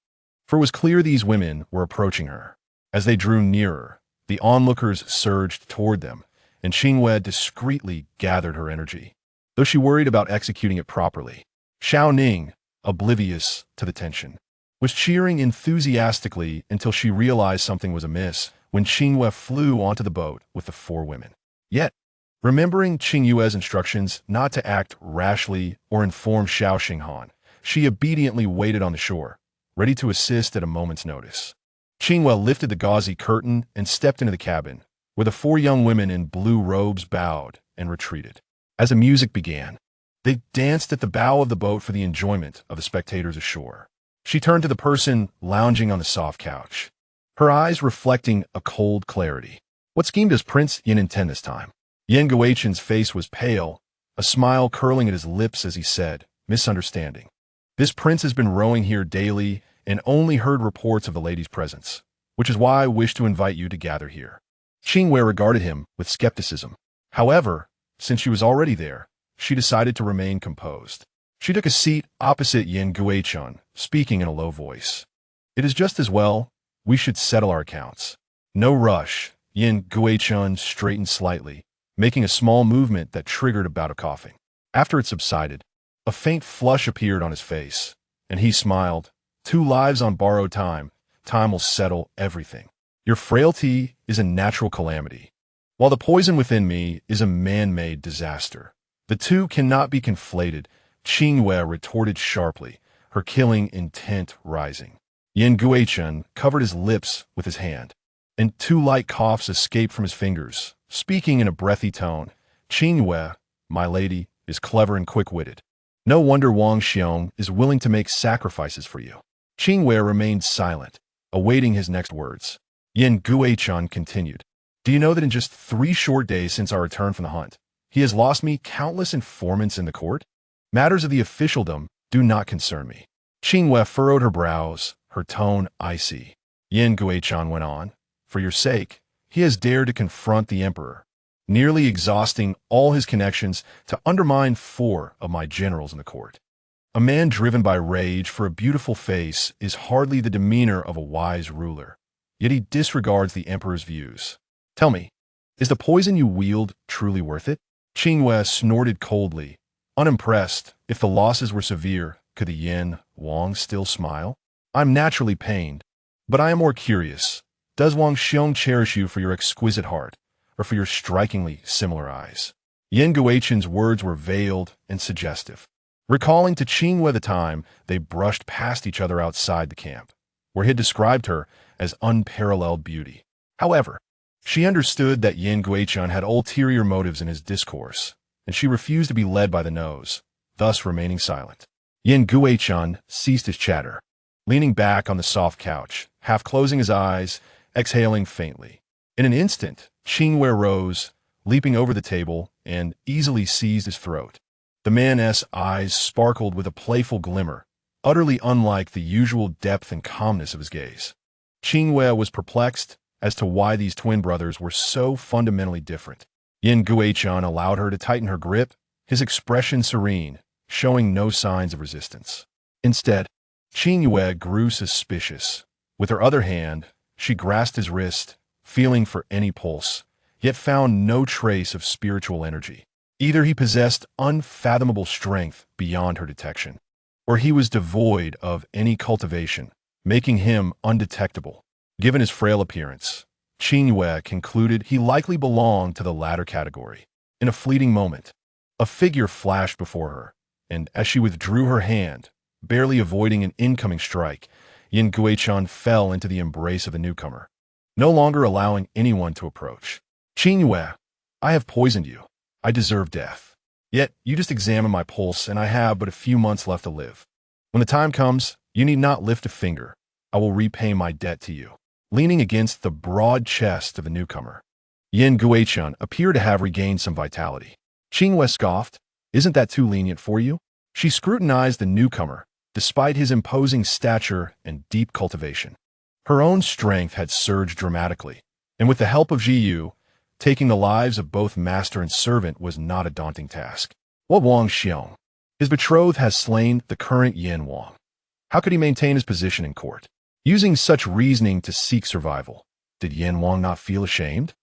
S1: for it was clear these women were approaching her. As they drew nearer, the onlookers surged toward them, and Qingyue discreetly gathered her energy, though she worried about executing it properly. Xiao Ning, oblivious to the tension, was cheering enthusiastically until she realized something was amiss when Qingyue flew onto the boat with the four women. Yet, remembering Qingyue's instructions not to act rashly or inform Xiao Xinghan, she obediently waited on the shore, ready to assist at a moment's notice. Qingyue lifted the gauzy curtain and stepped into the cabin, where the four young women in blue robes bowed and retreated. As the music began, they danced at the bow of the boat for the enjoyment of the spectators ashore. She turned to the person lounging on the soft couch, her eyes reflecting a cold clarity. "What scheme does Prince Yin intend this time?" Yen Guoqian's face was pale, a smile curling at his lips as he said, "Misunderstanding. This prince has been rowing here daily and only heard reports of the lady's presence, which is why I wish to invite you to gather here." Qingyue regarded him with skepticism. However, since she was already there, she decided to remain composed. She took a seat opposite Yen Guoqian, speaking in a low voice. "It is just as well. We should settle our accounts." "No rush." Yen Guoqian straightened slightly, making a small movement that triggered a bout of coughing. After it subsided, a faint flush appeared on his face, and he smiled. "2 lives on borrowed time. Time will settle everything. Your frailty is a natural calamity, while the poison within me is a man-made disaster. The two cannot be conflated," Qingyue retorted sharply, her killing intent rising. Yen Guoqian covered his lips with his hand, and 2 light coughs escaped from his fingers, speaking in a breathy tone. "Qingyue, my lady, is clever and quick-witted. No wonder Wang Xiong is willing to make sacrifices for you." Qingyue remained silent, awaiting his next words. Yen Guoqian continued, "Do you know that in just 3 short days since our return from the hunt, he has lost me countless informants in the court? Matters of the officialdom do not concern me." Qingyue furrowed her brows, her tone icy. Yen Guoqian went on, "For your sake, he has dared to confront the emperor, nearly exhausting all his connections to undermine 4 of my generals in the court. A man driven by rage for a beautiful face is hardly the demeanor of a wise ruler, yet he disregards the emperor's views. Tell me, Is the poison you wield truly worth it? Qingyue snorted coldly. Unimpressed, if the losses were severe, could the Yin Wang still smile? I'm naturally pained, but I am more curious. Does Wang Xiong cherish you for your exquisite heart, or for your strikingly similar eyes? Yin Guichen's words were veiled and suggestive, recalling to Qingyue the time they brushed past each other outside the camp, where he had described her as unparalleled beauty. However, she understood that Yin Guichen had ulterior motives in his discourse, and she refused to be led by the nose, thus remaining silent. Yin Guichen ceased his chatter, leaning back on the soft couch, half closing his eyes, exhaling faintly. In an instant, Qingyue rose, leaping over the table, and easily seized his throat. The man's eyes sparkled with a playful glimmer, utterly unlike the usual depth and calmness of his gaze. Qingyue was perplexed as to why these twin brothers were so fundamentally different. Yin Guichen allowed her to tighten her grip, his expression serene, showing no signs of resistance. Instead, Qingyue grew suspicious. With her other hand, she grasped his wrist, feeling for any pulse, yet found no trace of spiritual energy. Either he possessed unfathomable strength beyond her detection, or he was devoid of any cultivation, making him undetectable. Given his frail appearance, Qingyue concluded he likely belonged to the latter category. In a fleeting moment, a figure flashed before her, and as she withdrew her hand, barely avoiding an incoming strike, Yin Guichen fell into the embrace of the newcomer, no longer allowing anyone to approach. Qingyue, I have poisoned you. I deserve death. Yet, you just examined my pulse, and I have but a few months left to live. When the time comes, you need not lift a finger. I will repay my debt to you. Leaning against the broad chest of the newcomer, Yin Guichen appeared to have regained some vitality. Qingyue scoffed, "Isn't that too lenient for you?" She scrutinized the newcomer, despite his imposing stature and deep cultivation. Her own strength had surged dramatically, and with the help of Qingyue, taking the lives of both master and servant was not a daunting task. What Wang Xiong? His betrothed has slain the current Yin Wang. How could he maintain his position in court? Using such reasoning to seek survival, did Yin Wang not feel ashamed?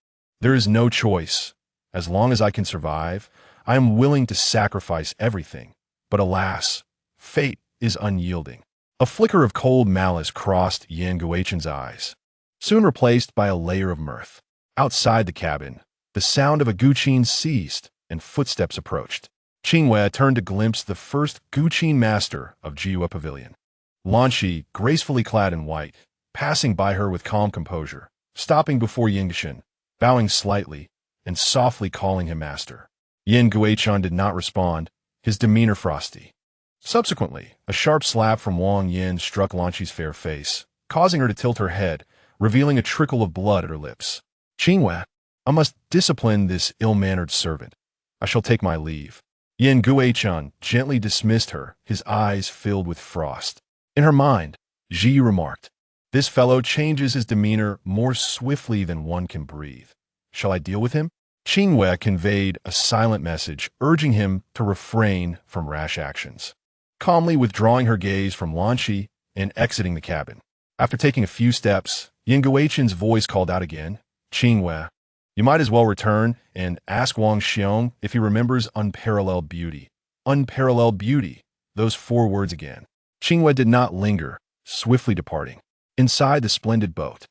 S1: There is no choice. As long as I can survive, I am willing to sacrifice everything. But alas, fate is unyielding. A flicker of cold malice crossed Yin Guichen's eyes, soon replaced by a layer of mirth. Outside the cabin, the sound of a guqin ceased, and footsteps approached. Qingyue turned to glimpse the first guqin master of Qingyue Pavilion. Lanqi, gracefully clad in white, passing by her with calm composure, stopping before Yingxin, bowing slightly, and softly calling him master. Yin Guichen did not respond, his demeanor frosty. Subsequently, a sharp slap from Wang Yin struck Lanqi's fair face, causing her to tilt her head, revealing a trickle of blood at her lips. Qingyue, I must discipline this ill-mannered servant. I shall take my leave. Yin Guichen gently dismissed her, his eyes filled with frost. In her mind, Qingyue remarked, "This fellow changes his demeanor more swiftly than one can breathe. Shall I deal with him?" Qingyue conveyed a silent message, urging him to refrain from rash actions, calmly withdrawing her gaze from Lanqi and exiting the cabin. After taking a few steps, Yin Guichen's voice called out again, "Qingyue, you might as well return and ask Wang Xiong if he remembers unparalleled beauty." Unparalleled beauty, those 4 words again. Qingyue did not linger, swiftly departing. Inside the splendid boat,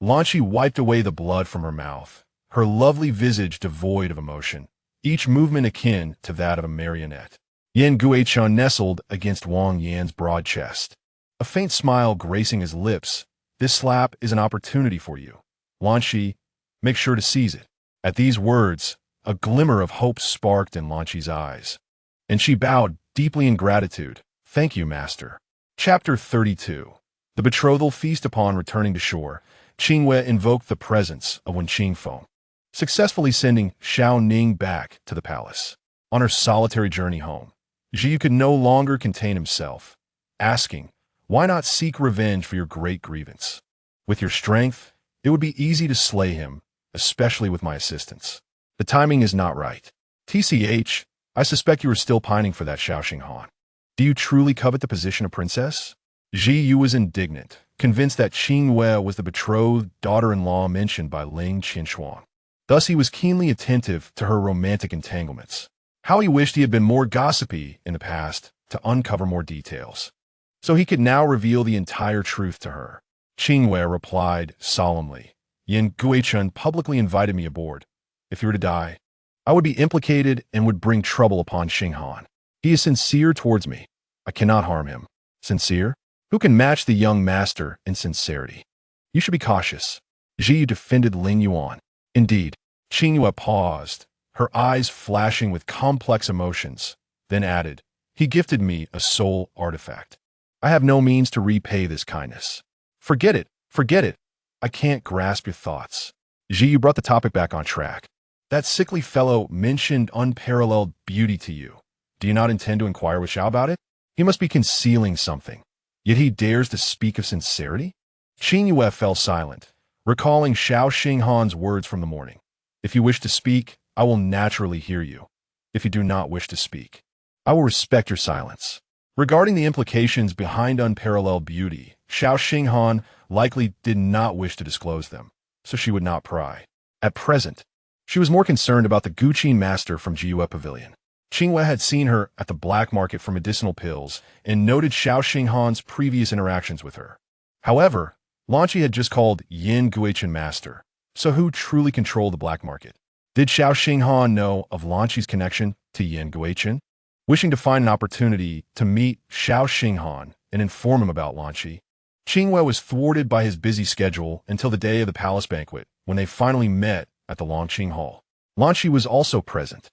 S1: Lanqi wiped away the blood from her mouth, her lovely visage devoid of emotion, each movement akin to that of a marionette. Yin Guichen nestled against Wang Yan's broad chest, a faint smile gracing his lips. "This slap is an opportunity for you. Lanqi, make sure to seize it." At these words, a glimmer of hope sparked in Lanqi's eyes, and she bowed deeply in gratitude. "Thank you, master." Chapter 32. The betrothal feast. Upon returning to shore, Qingyue invoked the presence of Wen Qingfeng, successfully sending Xiao Ning back to the palace. On her solitary journey home, Qingyue could no longer contain himself, asking, "Why not seek revenge for your great grievance? With your strength, it would be easy to slay him, especially with my assistance. The timing is not right. TCH, I suspect you are still pining for that Xiaoxing Han. Do you truly covet the position of princess?" Qingyue was indignant, convinced that Qingyue was the betrothed daughter-in-law mentioned by Ling Qinshuang. Thus he was keenly attentive to her romantic entanglements. How he wished he had been more gossipy in the past to uncover more details, so he could now reveal the entire truth to her. Qingyue replied solemnly, Yin Guichun publicly invited me aboard. If he were to die, I would be implicated and would bring trouble upon Xinghan. He is sincere towards me. I cannot harm him. Sincere? Who can match the young master in sincerity? You should be cautious. Ji defended Lingyuan. Indeed. Qingyue paused, her eyes flashing with complex emotions, then added, he gifted me a soul artifact. I have no means to repay this kindness. Forget it. Forget it. I can't grasp your thoughts. Ji brought the topic back on track. That sickly fellow mentioned unparalleled beauty to you. Do you not intend to inquire with Xiao about it? He must be concealing something. Yet he dares to speak of sincerity? Qingyue fell silent, recalling Xiao Xinghan's words from the morning. If you wish to speak, I will naturally hear you. If you do not wish to speak, I will respect your silence. Regarding the implications behind unparalleled beauty, Xiao Xinghan likely did not wish to disclose them, so she would not pry. At present, she was more concerned about the Guqin master from Qingyue Pavilion. Qingyue had seen her at the black market for medicinal pills and noted Xiao Xinghan's previous interactions with her. However, Lanqi had just called Yin Guichun master, so who truly controlled the black market? Did Xiao Xinghan know of Lanqi's connection to Yin Guichun? Wishing to find an opportunity to meet Xiao Xinghan and inform him about Lanqi, Qingyue was thwarted by his busy schedule until the day of the palace banquet, when they finally met at the Longqing Hall. Lanqi was also present.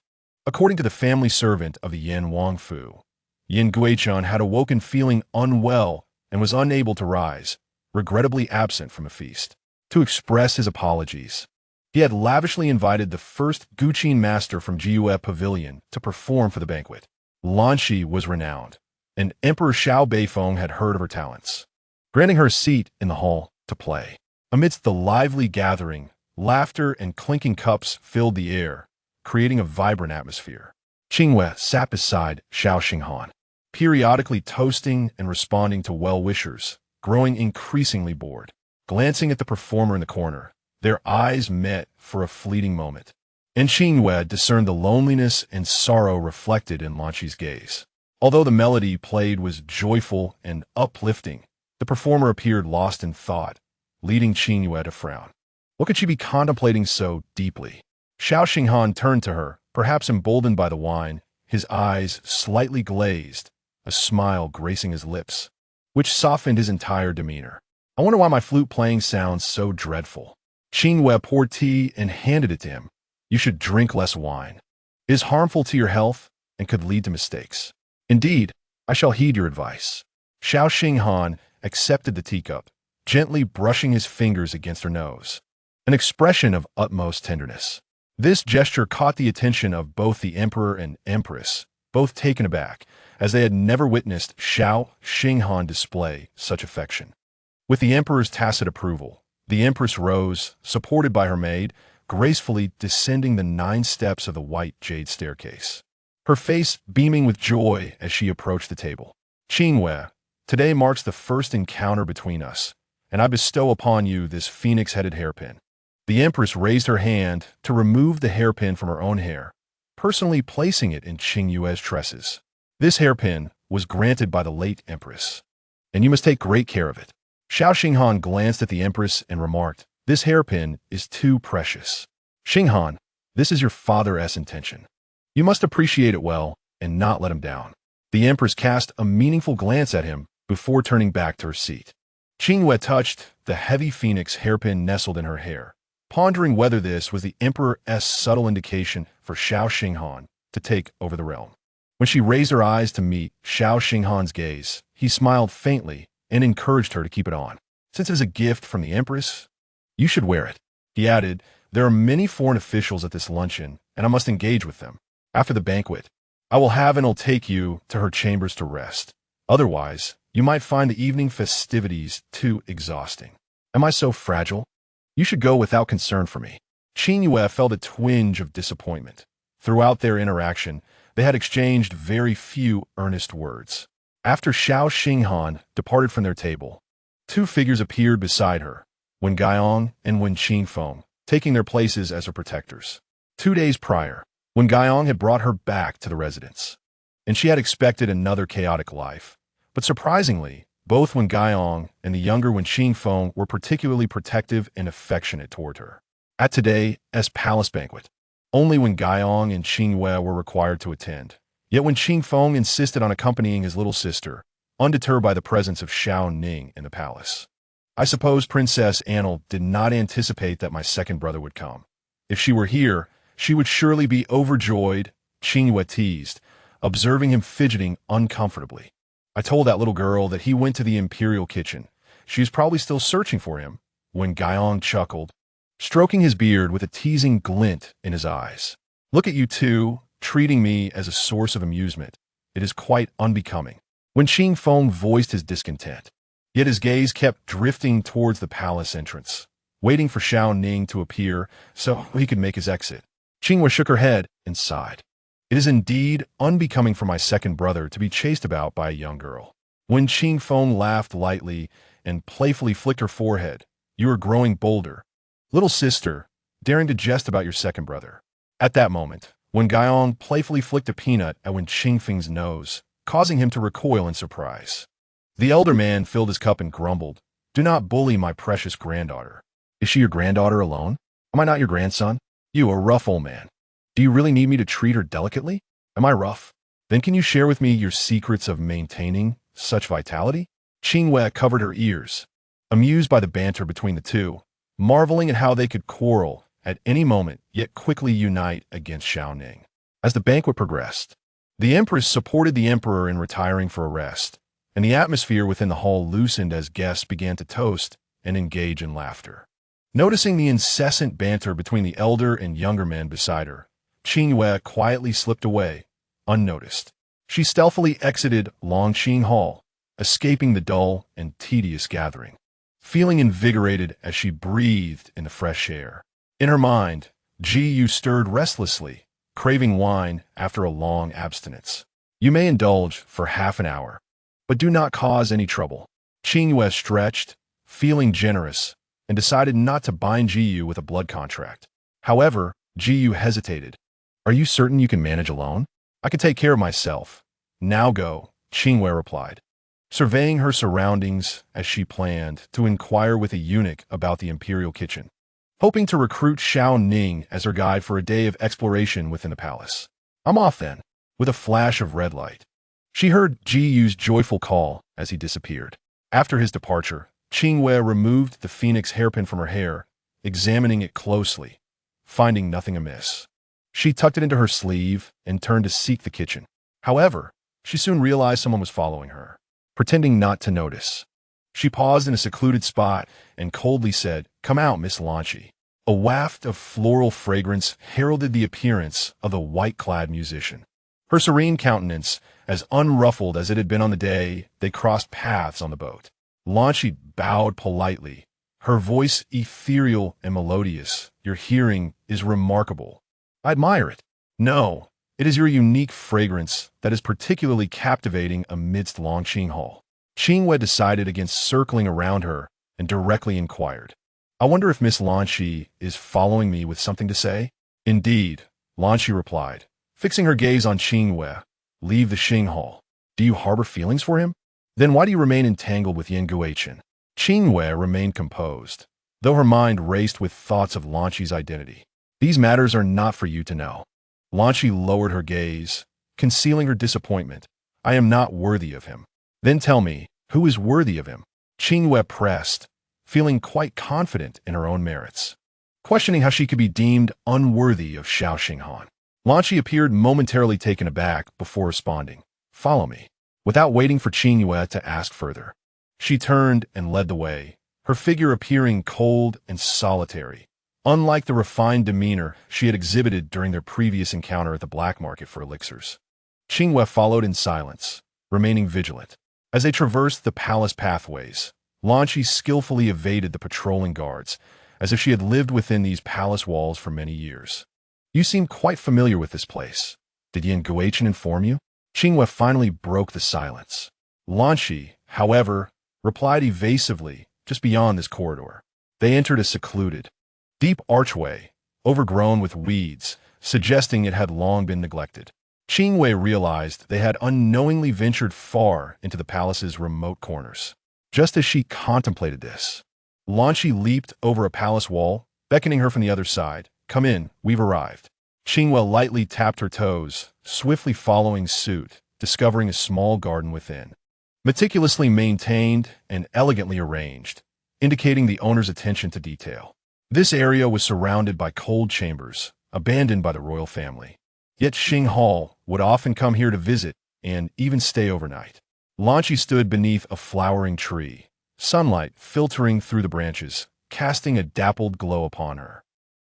S1: According to the family servant of the Yin Wangfu, Yin Guichun had awoken feeling unwell and was unable to rise, regrettably absent from a feast. To express his apologies, he had lavishly invited the first Guqin master from Qingyue Pavilion to perform for the banquet. Lanqi was renowned, and Emperor Xiao Beifeng had heard of her talents, granting her a seat in the hall to play. Amidst the lively gathering, laughter and clinking cups filled the air, creating a vibrant atmosphere. Qingyue sat beside Xiao Xinghan, periodically toasting and responding to well-wishers, growing increasingly bored. Glancing at the performer in the corner, their eyes met for a fleeting moment, and Qingyue discerned the loneliness and sorrow reflected in Lanqi's gaze. Although the melody played was joyful and uplifting, the performer appeared lost in thought, leading Qingyue to frown. What could she be contemplating so deeply? Xiao Xinghan turned to her, perhaps emboldened by the wine, his eyes slightly glazed, a smile gracing his lips, which softened his entire demeanor. I wonder why my flute playing sounds so dreadful. Qingyue poured tea and handed it to him. You should drink less wine. It is harmful to your health and could lead to mistakes. Indeed, I shall heed your advice. Xiao Xinghan accepted the teacup, gently brushing his fingers against her nose, an expression of utmost tenderness. This gesture caught the attention of both the emperor and empress, both taken aback, as they had never witnessed Xiao Xinghan display such affection. With the emperor's tacit approval, the empress rose, supported by her maid, gracefully descending the 9 steps of the white jade staircase, her face beaming with joy as she approached the table. Qingyue, today marks the first encounter between us, and I bestow upon you this phoenix-headed hairpin. The empress raised her hand to remove the hairpin from her own hair, personally placing it in Qingyue's tresses. This hairpin was granted by the late empress, and you must take great care of it. Xiao Xinghan glanced at the empress and remarked, this hairpin is too precious. Xinghan, this is your father's intention. You must appreciate it well and not let him down. The empress cast a meaningful glance at him before turning back to her seat. Qingyue touched the heavy phoenix hairpin nestled in her hair, pondering whether this was the emperor's subtle indication for Xiao Xinghan to take over the realm. When she raised her eyes to meet Xiao Xinghan's gaze, he smiled faintly and encouraged her to keep it on. Since it is a gift from the empress, you should wear it. He added, there are many foreign officials at this luncheon, and I must engage with them. After the banquet, I will have and will take you to her chambers to rest. Otherwise, you might find the evening festivities too exhausting. Am I so fragile? You should go without concern for me. Qingyue felt a twinge of disappointment. Throughout their interaction, they had exchanged very few earnest words. After Xiao Xinghan departed from their table, 2 figures appeared beside her, Wen Guiong and Wen Qingfeng, taking their places as her protectors. 2 days prior, when Guiyang had brought her back to the residence, and she had expected another chaotic life. But surprisingly, both Wen Guiyang and the younger Wen Qingfeng were particularly protective and affectionate toward her. At today's palace banquet, only Wen Guiyang and Qingyue were required to attend. Yet when Qingfeng insisted on accompanying his little sister, undeterred by the presence of Xiao Ning in the palace. I suppose Princess Annal did not anticipate that my second brother would come. If she were here, she would surely be overjoyed, Qingyue teased, observing him fidgeting uncomfortably. I told that little girl that he went to the imperial kitchen. She is probably still searching for him, when Guiyang chuckled, stroking his beard with a teasing glint in his eyes. Look at you two, treating me as a source of amusement. It is quite unbecoming. When Qingfeng voiced his discontent, yet his gaze kept drifting towards the palace entrance, waiting for Xiao Ning to appear so he could make his exit. Qingyue shook her head and sighed. It is indeed unbecoming for my second brother to be chased about by a young girl. When Qingfeng laughed lightly and playfully flicked her forehead, you are growing bolder. Little sister, daring to jest about your second brother. At that moment, when Guiyang playfully flicked a peanut at Wen Qingfeng's nose, causing him to recoil in surprise. The elder man filled his cup and grumbled, "Do not bully my precious granddaughter. Is she your granddaughter alone? Am I not your grandson? You, a rough old man. Do you really need me to treat her delicately? Am I rough? Then can you share with me your secrets of maintaining such vitality?" Qingyue covered her ears, amused by the banter between the two, marveling at how they could quarrel at any moment, yet quickly unite against Xiao Ning. As the banquet progressed, the empress supported the emperor in retiring for a rest, and the atmosphere within the hall loosened as guests began to toast and engage in laughter. Noticing the incessant banter between the elder and younger men beside her, Qingyue quietly slipped away, unnoticed. She stealthily exited Longqing Hall, escaping the dull and tedious gathering, feeling invigorated as she breathed in the fresh air. In her mind, Qingyue stirred restlessly, craving wine after a long abstinence. You may indulge for half an hour, but do not cause any trouble. Qingyue stretched, feeling generous, and decided not to bind Qingyue with a blood contract. However, Qingyue hesitated. Are you certain you can manage alone? I can take care of myself. Now go, Qingyue replied, surveying her surroundings as she planned to inquire with a eunuch about the imperial kitchen, hoping to recruit Xiao Ning as her guide for a day of exploration within the palace. I'm off then, with a flash of red light. She heard Qingyue's joyful call as he disappeared. After his departure, Qingyue removed the phoenix hairpin from her hair, examining it closely, finding nothing amiss. She tucked it into her sleeve and turned to seek the kitchen. However, she soon realized someone was following her. Pretending not to notice, she paused in a secluded spot and coldly said, "Come out, Miss Lanchi." A waft of floral fragrance heralded the appearance of the white-clad musician. Her serene countenance, as unruffled as it had been on the day they crossed paths on the boat. Lanchi bowed politely, her voice ethereal and melodious. "Your hearing is remarkable. I admire it. No, it is your unique fragrance that is particularly captivating amidst Longqing Hall." Qingyue decided against circling around her and directly inquired, "I wonder if Miss Lanchi is following me with something to say?" "Indeed," Lanchi replied, fixing her gaze on Qingyue. "Leave the Xing Hall. Do you harbor feelings for him? Then why do you remain entangled with Yen Guichen?" Qingyue remained composed, though her mind raced with thoughts of Lanchi's identity. "These matters are not for you to know." Lanchi lowered her gaze, concealing her disappointment. "I am not worthy of him." "Then tell me, who is worthy of him?" Qingyue pressed, feeling quite confident in her own merits, questioning how she could be deemed unworthy of Xiao Xinghan. Lanchi appeared momentarily taken aback before responding, "Follow me." Without waiting for Qingyue to ask further, she turned and led the way, her figure appearing cold and solitary, unlike the refined demeanor she had exhibited during their previous encounter at the black market for elixirs. Qingyue followed in silence, remaining vigilant. As they traversed the palace pathways, Lanchi skillfully evaded the patrolling guards, as if she had lived within these palace walls for many years. "You seem quite familiar with this place. Did Yen Guichen inform you?" Qingyue finally broke the silence. Lanchi, however, replied evasively, "Just beyond this corridor." They entered a secluded, deep archway, overgrown with weeds, suggesting it had long been neglected. Qingyue realized they had unknowingly ventured far into the palace's remote corners. Just as she contemplated this, Lanchi leaped over a palace wall, beckoning her from the other side. "Come in, we've arrived." Qingyue lightly tapped her toes, swiftly following suit, discovering a small garden within. Meticulously maintained and elegantly arranged, indicating the owner's attention to detail. This area was surrounded by cold chambers, abandoned by the royal family. Yet Xing Hall would often come here to visit and even stay overnight. Lanchi stood beneath a flowering tree, sunlight filtering through the branches, casting a dappled glow upon her,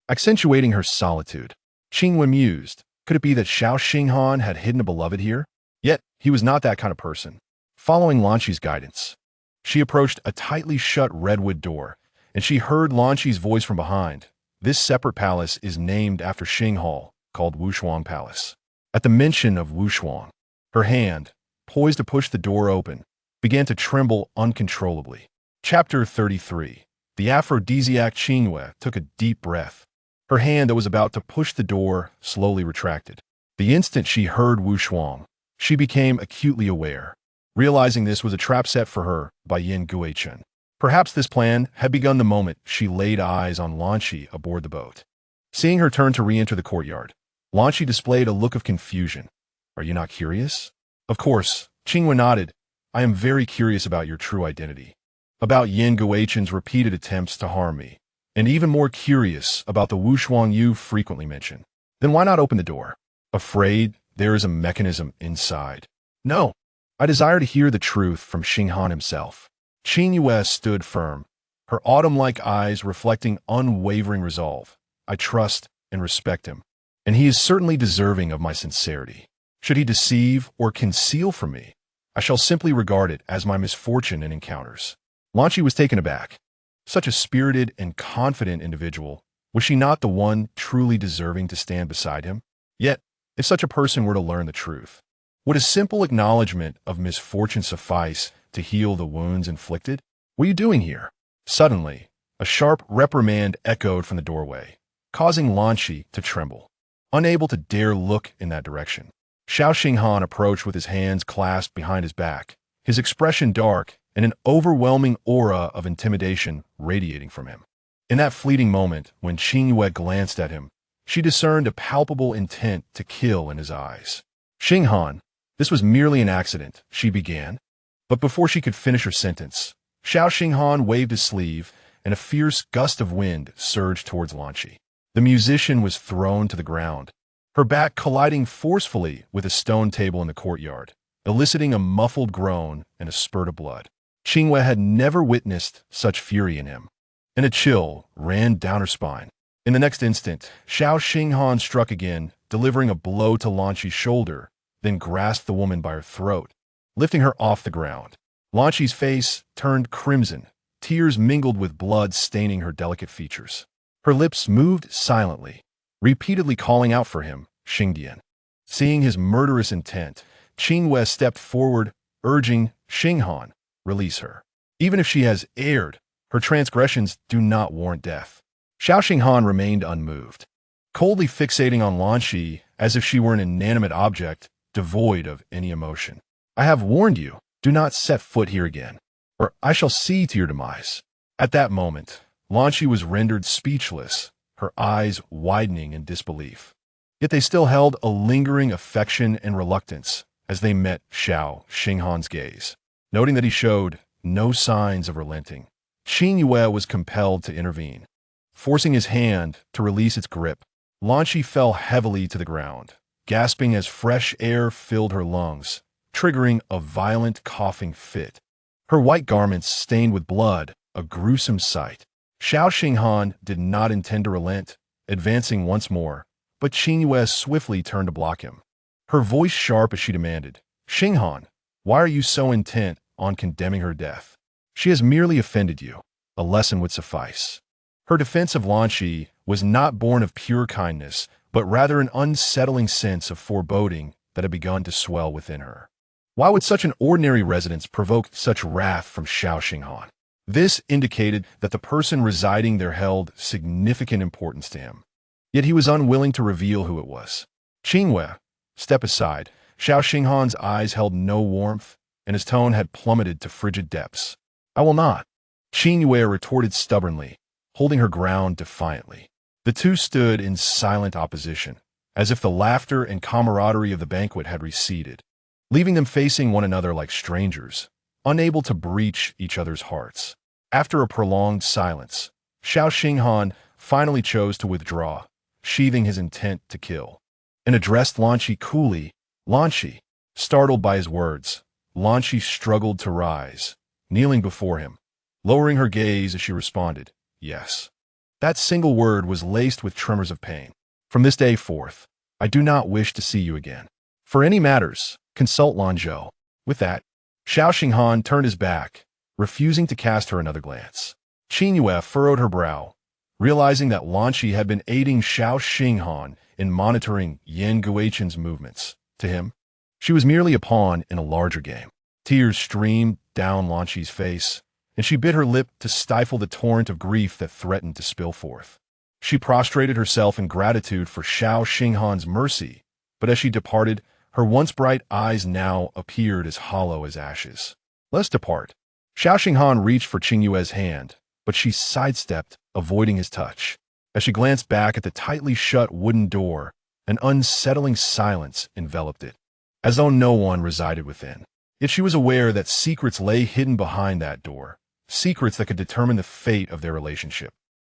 S1: accentuating her solitude. Qingyue mused, could it be that Xiao Xinghan had hidden a beloved here? Yet he was not that kind of person. Following Lanchi's guidance, she approached a tightly shut redwood door, and she heard Lanchi's voice from behind. This separate palace is named after Xing Hall, called Wushuang Palace. At the mention of Wushuang, her hand, poised to push the door open, began to tremble uncontrollably. Chapter 33. The aphrodisiac Qingyue took a deep breath. Her hand that was about to push the door slowly retracted. The instant she heard Wushuang, she became acutely aware, realizing this was a trap set for her by Yin Guichen. Perhaps this plan had begun the moment she laid eyes on Lanchi aboard the boat. Seeing her turn to re-enter the courtyard, Lanchi displayed a look of confusion. "Are you not curious?" "Of course," Qingyue nodded. "I am very curious about your true identity, about Yin Guichen's repeated attempts to harm me, and even more curious about the Wushuang you frequently mention." "Then why not open the door?" "Afraid there is a mechanism inside." "No, I desire to hear the truth from Xinghan himself." Qingyue stood firm, her autumn-like eyes reflecting unwavering resolve. "I trust and respect him, and he is certainly deserving of my sincerity. Should he deceive or conceal from me, I shall simply regard it as my misfortune in encounters." Lanchi was taken aback. Such a spirited and confident individual, was she not the one truly deserving to stand beside him? Yet, if such a person were to learn the truth, would a simple acknowledgement of misfortune suffice to heal the wounds inflicted? "What are you doing here?" Suddenly, a sharp reprimand echoed from the doorway, causing Lanchi to tremble, unable to dare look in that direction. Xiao Xinghan approached with his hands clasped behind his back, his expression dark and an overwhelming aura of intimidation radiating from him. In that fleeting moment, when Qingyue glanced at him, she discerned a palpable intent to kill in his eyes. "Xinghan, this was merely an accident," she began. But before she could finish her sentence, Xiao Xinghan waved his sleeve, and a fierce gust of wind surged towards Lanchi. The musician was thrown to the ground, her back colliding forcefully with a stone table in the courtyard, eliciting a muffled groan and a spurt of blood. Qingyue had never witnessed such fury in him, and a chill ran down her spine. In the next instant, Xiao Xinghan struck again, delivering a blow to Lanchi's shoulder, then grasped the woman by her throat, lifting her off the ground. Lanchi's face turned crimson, tears mingled with blood staining her delicate features. Her lips moved silently, repeatedly calling out for him, "Xingdian." Seeing his murderous intent, Qingyue stepped forward, urging, "Xinghan, release her. Even if she has erred, her transgressions do not warrant death." Xiao Xinghan remained unmoved, coldly fixating on Lanchi as if she were an inanimate object, devoid of any emotion. "I have warned you, do not set foot here again, or I shall see to your demise." At that moment, Lanchi was rendered speechless, her eyes widening in disbelief. Yet they still held a lingering affection and reluctance as they met Xiao Xinghan's gaze. Noting that he showed no signs of relenting, Qingyue was compelled to intervene. Forcing his hand to release its grip, Lanchi fell heavily to the ground, gasping as fresh air filled her lungs, triggering a violent coughing fit. Her white garments stained with blood, a gruesome sight. Xiao Xinghan did not intend to relent, advancing once more, but Qingyue swiftly turned to block him. Her voice sharp as she demanded, "Xinghan, why are you so intent on condemning her death? She has merely offended you. A lesson would suffice." Her defense of Lanchi was not born of pure kindness, but rather an unsettling sense of foreboding that had begun to swell within her. Why would such an ordinary residence provoke such wrath from Xiao Xinghan? This indicated that the person residing there held significant importance to him. Yet he was unwilling to reveal who it was. Qingyue, step aside. Xiao Xinghan's eyes held no warmth, and his tone had plummeted to frigid depths. I will not. Qingyue retorted stubbornly, holding her ground defiantly. The two stood in silent opposition, as if the laughter and camaraderie of the banquet had receded, leaving them facing one another like strangers, unable to breach each other's hearts. After a prolonged silence, Xiao Xinghan finally chose to withdraw, sheathing his intent to kill, and addressed Lanqi coolly. Lanqi, startled by his words, Lanqi struggled to rise, kneeling before him, lowering her gaze as she responded, yes. That single word was laced with tremors of pain. From this day forth, I do not wish to see you again. For any matters, consult Lanzhou. With that, Xiao Xinghan turned his back, refusing to cast her another glance. Qingyue furrowed her brow, realizing that Lanqi had been aiding Xiao Xinghan in monitoring Yan Guichen's movements. To him, she was merely a pawn in a larger game. Tears streamed down Lanqi's face, and she bit her lip to stifle the torrent of grief that threatened to spill forth. She prostrated herself in gratitude for Xiao Xinghan's mercy, but as she departed, her once bright eyes now appeared as hollow as ashes. Let's depart. Xiao Xinghan reached for Qingyue's hand, but she sidestepped, avoiding his touch. As she glanced back at the tightly shut wooden door, an unsettling silence enveloped it, as though no one resided within. Yet she was aware that secrets lay hidden behind that door, secrets that could determine the fate of their relationship.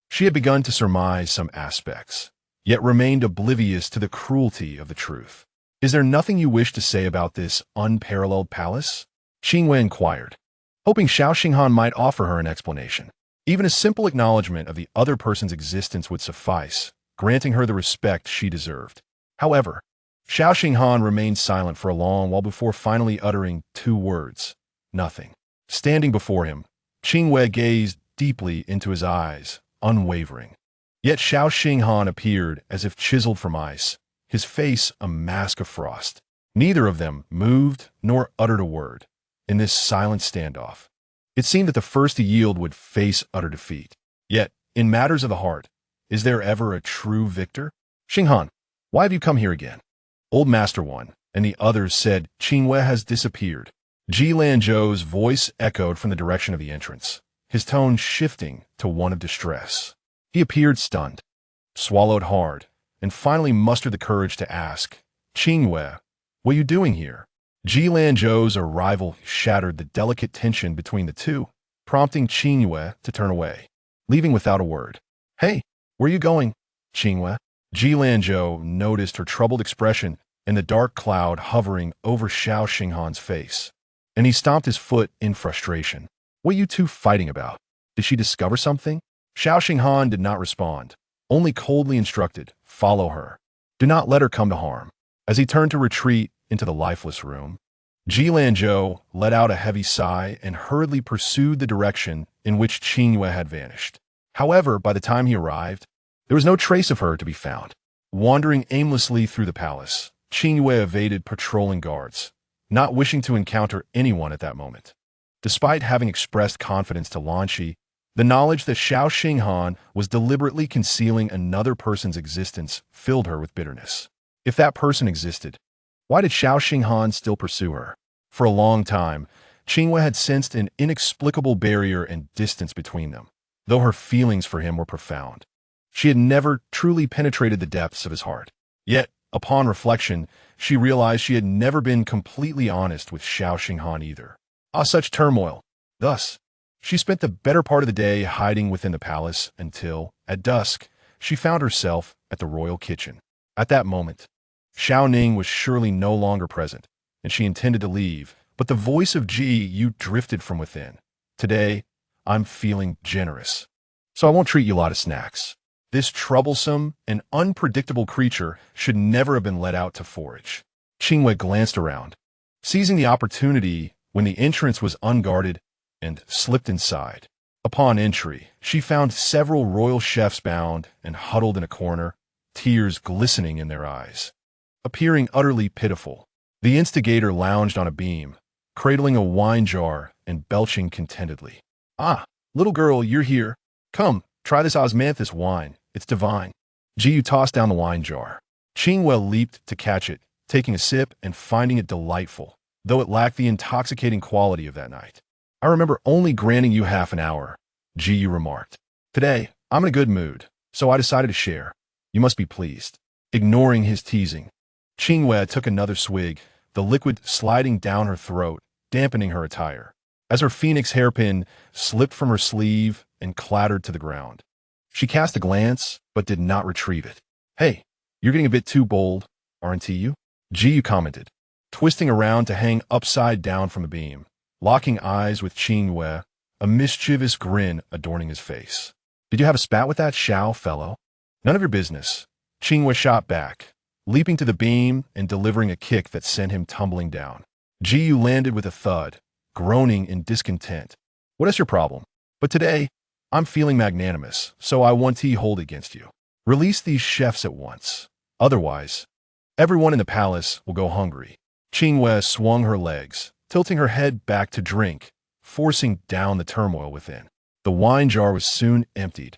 S1: She had begun to surmise some aspects, yet remained oblivious to the cruelty of the truth. Is there nothing you wish to say about this unparalleled palace? Qingyue inquired, hoping Xiao Xinghan might offer her an explanation. Even a simple acknowledgement of the other person's existence would suffice, granting her the respect she deserved. However, Xiao Xinghan remained silent for a long while before finally uttering two words, nothing. Standing before him, Qingyue gazed deeply into his eyes, unwavering. Yet Xiao Xinghan appeared as if chiseled from ice, his face a mask of frost. Neither of them moved nor uttered a word. In this silent standoff, it seemed that the first to yield would face utter defeat. Yet, in matters of the heart, is there ever a true victor? Xinghan, why have you come here again? Old Master One and the others said Qingyue has disappeared. Ji Lanzhou's voice echoed from the direction of the entrance, his tone shifting to one of distress. He appeared stunned, swallowed hard, and finally mustered the courage to ask, Qingyue, what are you doing here? Ji Lanzhou's arrival shattered the delicate tension between the two, prompting Qingyue to turn away, leaving without a word. Hey, where are you going, Qingyue? Ji Lanzhou noticed her troubled expression and the dark cloud hovering over Xiao Xinghan's face, and he stomped his foot in frustration. What are you two fighting about? Did she discover something? Xiao Xinghan did not respond, only coldly instructed, follow her. Do not let her come to harm. As he turned to retreat into the lifeless room, Ji Lanzhou let out a heavy sigh and hurriedly pursued the direction in which Qingyue had vanished. However, by the time he arrived, there was no trace of her to be found. Wandering aimlessly through the palace, Qingyue evaded patrolling guards, not wishing to encounter anyone at that moment. Despite having expressed confidence to Lanqi, the knowledge that Xiao Xinghan was deliberately concealing another person's existence filled her with bitterness. If that person existed, why did Xiao Xinghan still pursue her? For a long time, Qingyue had sensed an inexplicable barrier and distance between them, though her feelings for him were profound. She had never truly penetrated the depths of his heart. Yet, upon reflection, she realized she had never been completely honest with Xiao Xinghan either. Such turmoil. Thus, she spent the better part of the day hiding within the palace until, at dusk, she found herself at the royal kitchen. At that moment, Xiao Ning was surely no longer present, and she intended to leave, but the voice of Ji Yu drifted from within. Today, I'm feeling generous, so I won't treat you a lot of snacks. This troublesome and unpredictable creature should never have been let out to forage. Qingyue glanced around, seizing the opportunity when the entrance was unguarded, and slipped inside. Upon entry, she found several royal chefs bound and huddled in a corner, tears glistening in their eyes. Appearing utterly pitiful, the instigator lounged on a beam, cradling a wine jar and belching contentedly. Ah, Little girl, you're here. Come, try this osmanthus wine. It's divine. Qingyue tossed down the wine jar. Qingyue leaped to catch it, taking a sip and finding it delightful, though it lacked the intoxicating quality of that night. I remember only granting you half an hour, Qingyue remarked. Today, I'm in a good mood, so I decided to share. You must be pleased. Ignoring his teasing, Qingyue took another swig, the liquid sliding down her throat, dampening her attire, as her phoenix hairpin slipped from her sleeve and clattered to the ground. She cast a glance, but did not retrieve it. Hey, you're getting a bit too bold, aren't you? Qingyue commented, twisting around to hang upside down from the beam, locking eyes with Qingyue, a mischievous grin adorning his face. Did you have a spat with that Xiao fellow? None of your business. Qingyue shot back, leaping to the beam and delivering a kick that sent him tumbling down. Qingyue landed with a thud, groaning in discontent. What is your problem? But today, I'm feeling magnanimous, so I want to hold against you. Release these chefs at once. Otherwise, everyone in the palace will go hungry. Qingyue swung her legs, tilting her head back to drink, forcing down the turmoil within. The wine jar was soon emptied,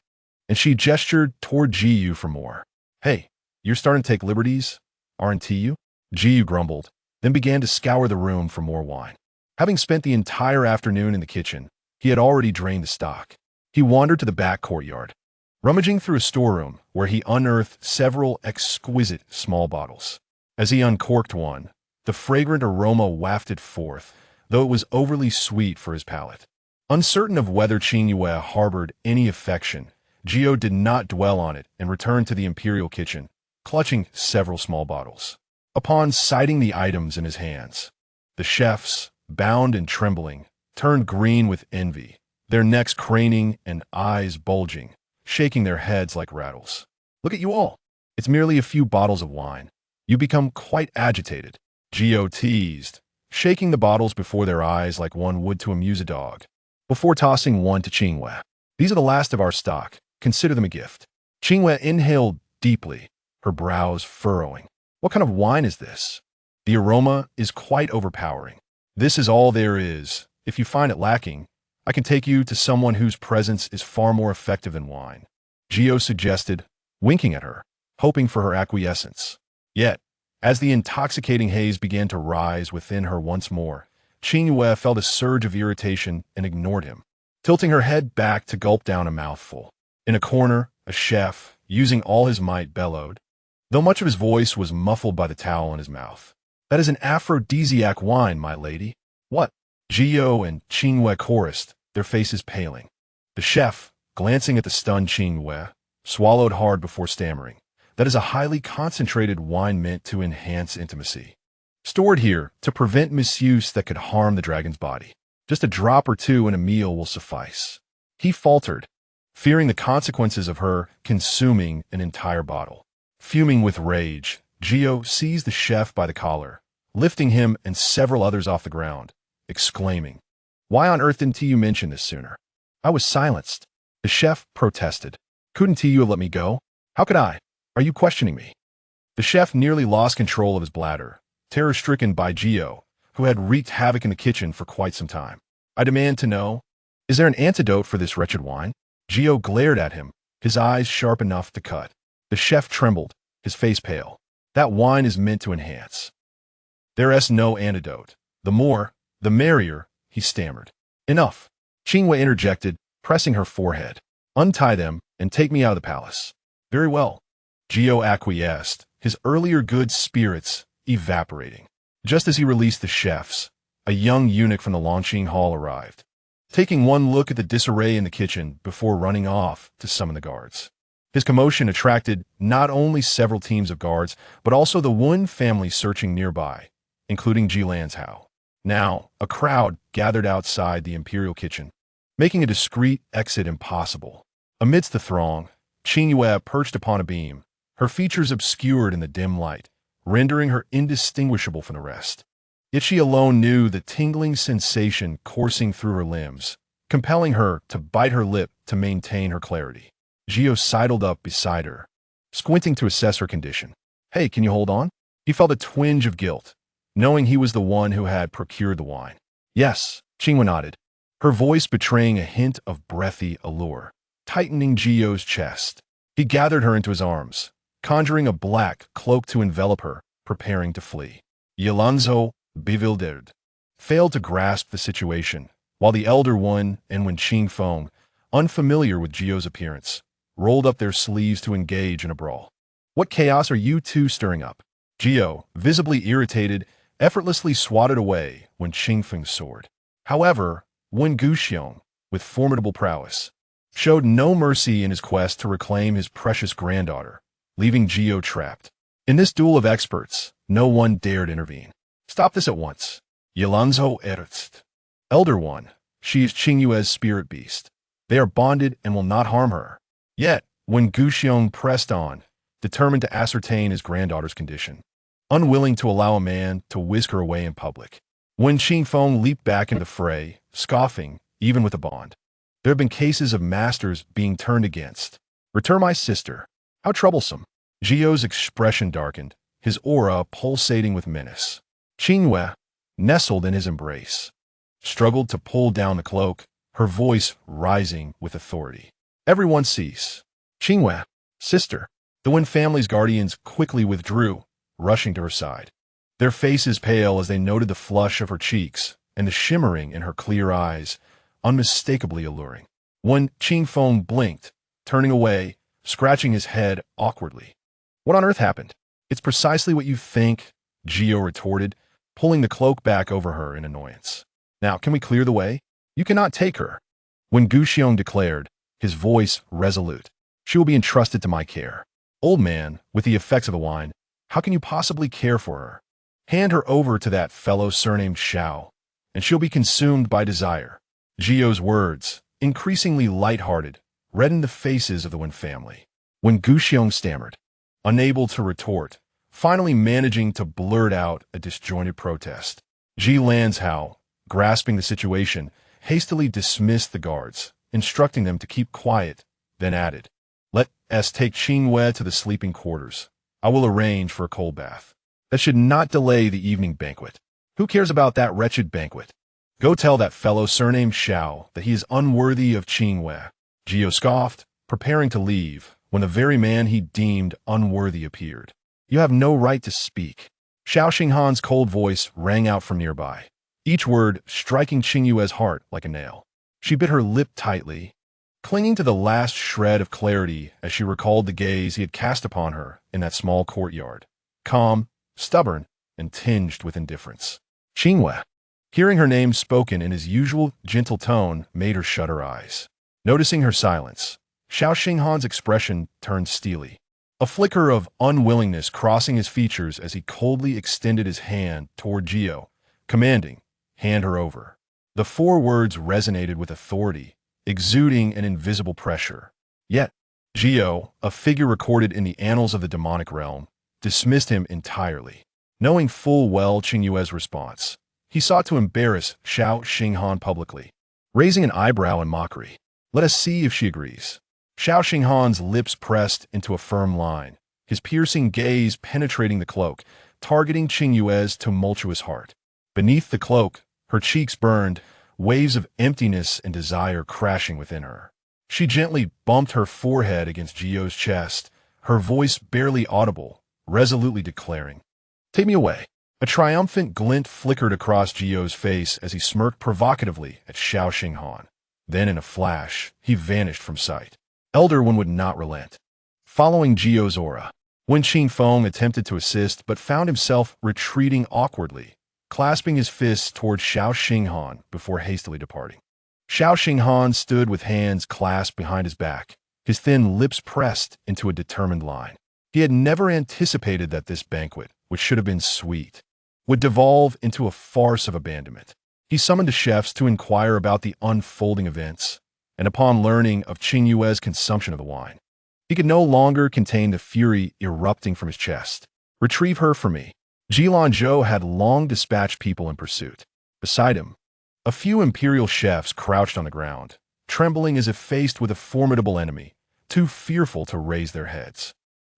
S1: and she gestured toward Qingyue for more. Hey, you're starting to take liberties, aren't you? Qingyue grumbled, then began to scour the room for more wine. Having spent the entire afternoon in the kitchen, he had already drained the stock. He wandered to the back courtyard, rummaging through a storeroom where he unearthed several exquisite small bottles. As he uncorked one, the fragrant aroma wafted forth, though it was overly sweet for his palate. Uncertain of whether Qingyue harbored any affection, Qingyue did not dwell on it and returned to the imperial kitchen, clutching several small bottles. Upon sighting the items in his hands, the chefs, bound and trembling, turned green with envy, their necks craning and eyes bulging, shaking their heads like rattles. Look at you all. It's merely a few bottles of wine. You become quite agitated, Qingyue teased, shaking the bottles before their eyes like one would to amuse a dog, before tossing one to Qingyue. These are the last of our stock. Consider them a gift. Qingyue inhaled deeply, her brows furrowing. What kind of wine is this? The aroma is quite overpowering. This is all there is. If you find it lacking, I can take you to someone whose presence is far more effective than wine, Qingyue suggested, winking at her, hoping for her acquiescence. Yet, as the intoxicating haze began to rise within her once more, Qingyue felt a surge of irritation and ignored him, tilting her head back to gulp down a mouthful. In a corner, a chef, using all his might, bellowed, though much of his voice was muffled by the towel in his mouth. That is an aphrodisiac wine, my lady. What? Qingyue and Qingyue chorused, their faces paling. The chef, glancing at the stunned Qingyue, swallowed hard before stammering. That is a highly concentrated wine meant to enhance intimacy. Stored here to prevent misuse that could harm the dragon's body. Just a drop or two in a meal will suffice. He faltered, fearing the consequences of her consuming an entire bottle. Fuming with rage, Qingyue seized the chef by the collar, lifting him and several others off the ground, exclaiming, "Why on earth didn't you mention this sooner?" I was silenced. The chef protested. Couldn't you have let me go? How could I? Are you questioning me? The chef nearly lost control of his bladder, terror-stricken by Qingyue, who had wreaked havoc in the kitchen for quite some time. I demand to know, is there an antidote for this wretched wine? Qingyue glared at him, his eyes sharp enough to cut. The chef trembled, his face pale. That wine is meant to enhance. There is no antidote. The more, the merrier, he stammered. Enough. Qingyue interjected, pressing her forehead. Untie them and take me out of the palace. Very well. Qingyue acquiesced, his earlier good spirits evaporating. Just as he released the chefs, a young eunuch from the Longqing Hall arrived, taking one look at the disarray in the kitchen before running off to summon the guards. His commotion attracted not only several teams of guards, but also the Wen family searching nearby, including Jilan's Hao. Now, a crowd gathered outside the imperial kitchen, making a discreet exit impossible. Amidst the throng, Qingyue perched upon a beam, her features obscured in the dim light, rendering her indistinguishable from the rest. Yet she alone knew the tingling sensation coursing through her limbs, compelling her to bite her lip to maintain her clarity. Qingyue sidled up beside her, squinting to assess her condition. Hey, can you hold on? He felt a twinge of guilt, knowing he was the one who had procured the wine. Yes, Qingyue nodded, her voice betraying a hint of breathy allure. Tightening Qingyue's chest, he gathered her into his arms, conjuring a black cloak to envelop her, preparing to flee. Yilanzhou, bewildered, failed to grasp the situation, while the elder one and Wen Qingfeng, unfamiliar with Qingyue's appearance, rolled up their sleeves to engage in a brawl. What chaos are you two stirring up? Qingyue, visibly irritated, effortlessly swatted away Wen Qingfeng's sword. However, Wen Guxiong, with formidable prowess, showed no mercy in his quest to reclaim his precious granddaughter, leaving Qingyue trapped. In this duel of experts, no one dared intervene. Stop this at once. Yilanzhou erzt. Elder One, she is Qingyue's spirit beast. They are bonded and will not harm her. Yet, when Guxiong pressed on, determined to ascertain his granddaughter's condition, unwilling to allow a man to whisk her away in public, Wen Qingfeng leaped back into the fray, scoffing, even with a bond. There have been cases of masters being turned against. Return my sister. How troublesome. Qingyue's expression darkened, his aura pulsating with menace. Qingyue, nestled in his embrace, struggled to pull down the cloak, her voice rising with authority. Everyone cease. Qingyue, sister. The Wen family's guardians quickly withdrew, rushing to her side. Their faces pale as they noted the flush of her cheeks and the shimmering in her clear eyes, unmistakably alluring. Wen Qingfeng blinked, turning away, scratching his head awkwardly. What on earth happened? It's precisely what you think, Qingyue retorted, pulling the cloak back over her in annoyance. Now, can we clear the way? You cannot take her. When Guxiong declared, his voice resolute, she will be entrusted to my care. Old man, with the effects of the wine, how can you possibly care for her? Hand her over to that fellow surnamed Shao, and she'll be consumed by desire. Qingyue's words, increasingly light-hearted, reddened the faces of the Wen family. When Guxiong stammered, unable to retort, finally managing to blurt out a disjointed protest, Ji Lanzhao, grasping the situation, hastily dismissed the guards, instructing them to keep quiet, then added, "Let us take Qingyue to the sleeping quarters. I will arrange for a cold bath. That should not delay the evening banquet. Who cares about that wretched banquet? Go tell that fellow surnamed Shao that he is unworthy of Qingyue." Qingyue scoffed, preparing to leave, when the very man he deemed unworthy appeared. "You have no right to speak." Xiao Xinghan's cold voice rang out from nearby, each word striking Qingyue's heart like a nail. She bit her lip tightly, clinging to the last shred of clarity as she recalled the gaze he had cast upon her in that small courtyard, calm, stubborn, and tinged with indifference. Qingyue, hearing her name spoken in his usual gentle tone, made her shut her eyes. Noticing her silence, Xiao Xinghan's expression turned steely, a flicker of unwillingness crossing his features as he coldly extended his hand toward Qingyue, commanding, "Hand her over." The four words resonated with authority, exuding an invisible pressure. Yet, Qingyue, a figure recorded in the annals of the demonic realm, dismissed him entirely. Knowing full well Qingyue's response, he sought to embarrass Xiao Xinghan publicly, raising an eyebrow in mockery. "Let us see if she agrees." Xiao Xinghan's lips pressed into a firm line, his piercing gaze penetrating the cloak, targeting Qingyue's tumultuous heart. Beneath the cloak, her cheeks burned, waves of emptiness and desire crashing within her. She gently bumped her forehead against Qingyue's chest, her voice barely audible, resolutely declaring, "Take me away." A triumphant glint flickered across Qingyue's face as he smirked provocatively at Xiao Xinghan. Then in a flash, he vanished from sight. Elder One would not relent. Following Qingyue's aura, Wen Qingfeng attempted to assist but found himself retreating awkwardly, clasping his fists toward Xiao Xinghan before hastily departing. Xiao Xinghan stood with hands clasped behind his back, his thin lips pressed into a determined line. He had never anticipated that this banquet, which should have been sweet, would devolve into a farce of abandonment. He summoned the chefs to inquire about the unfolding events, and upon learning of Qingyue's consumption of the wine, he could no longer contain the fury erupting from his chest. "Retrieve her for me." Jilanzhou had long dispatched people in pursuit. Beside him, a few imperial chefs crouched on the ground, trembling as if faced with a formidable enemy, too fearful to raise their heads.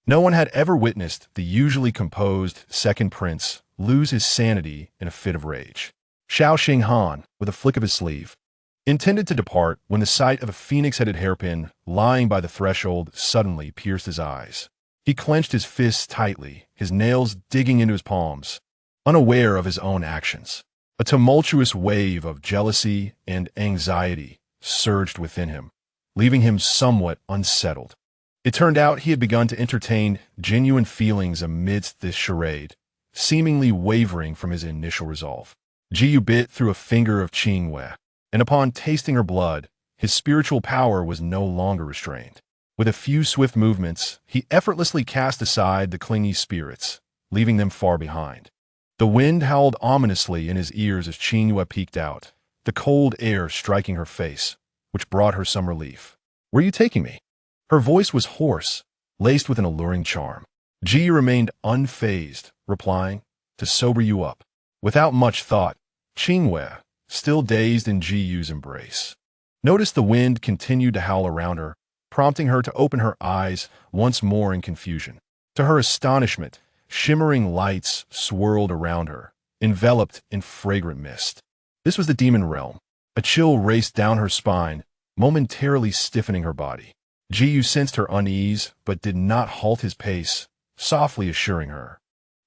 S1: No one had ever witnessed the usually composed second prince lose his sanity in a fit of rage. Xiao Xinghan, with a flick of his sleeve, intended to depart when the sight of a phoenix-headed hairpin lying by the threshold suddenly pierced his eyes. He clenched his fists tightly, his nails digging into his palms, unaware of his own actions. A tumultuous wave of jealousy and anxiety surged within him, leaving him somewhat unsettled. It turned out he had begun to entertain genuine feelings amidst this charade, seemingly wavering from his initial resolve. Qingyue bit through a finger of Qingyue, and upon tasting her blood, his spiritual power was no longer restrained. With a few swift movements, he effortlessly cast aside the clingy spirits, leaving them far behind. The wind howled ominously in his ears as Qingyue peeked out, the cold air striking her face, which brought her some relief. "Where are you taking me?" Her voice was hoarse, laced with an alluring charm. Qingyue remained unfazed, replying, "To sober you up." Without much thought, Qingyue, still dazed in Qingyue's embrace, noticed the wind continued to howl around her, prompting her to open her eyes once more in confusion. To her astonishment, shimmering lights swirled around her, enveloped in fragrant mist. This was the demon realm. A chill raced down her spine, momentarily stiffening her body. Qingyue sensed her unease, but did not halt his pace, softly assuring her,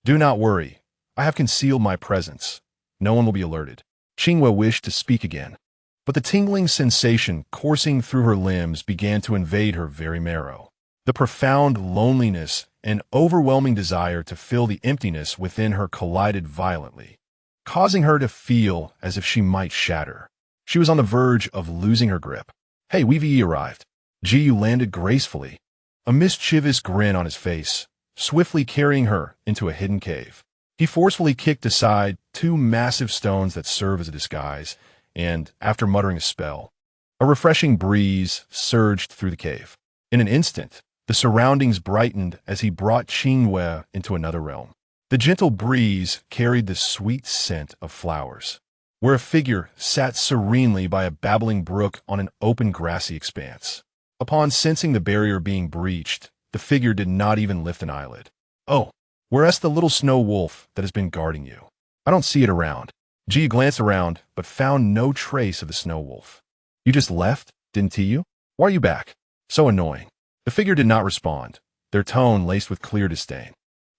S1: "Do not worry. I have concealed my presence. No one will be alerted." Qingyue wished to speak again, but the tingling sensation coursing through her limbs began to invade her very marrow. The profound loneliness and overwhelming desire to fill the emptiness within her collided violently, causing her to feel as if she might shatter. She was on the verge of losing her grip. "Hey, we've arrived." Qingyue landed gracefully, a mischievous grin on his face, swiftly carrying her into a hidden cave. He forcefully kicked aside two massive stones that serve as a disguise, and, after muttering a spell, a refreshing breeze surged through the cave. In an instant, the surroundings brightened as he brought Qingyue into another realm. The gentle breeze carried the sweet scent of flowers, where a figure sat serenely by a babbling brook on an open grassy expanse. Upon sensing the barrier being breached, the figure did not even lift an eyelid. "Oh, where's the little snow wolf that has been guarding you? I don't see it around." Qingyue glanced around, but found no trace of the snow wolf. "You just left, didn't you? Why are you back? So annoying." The figure did not respond, their tone laced with clear disdain.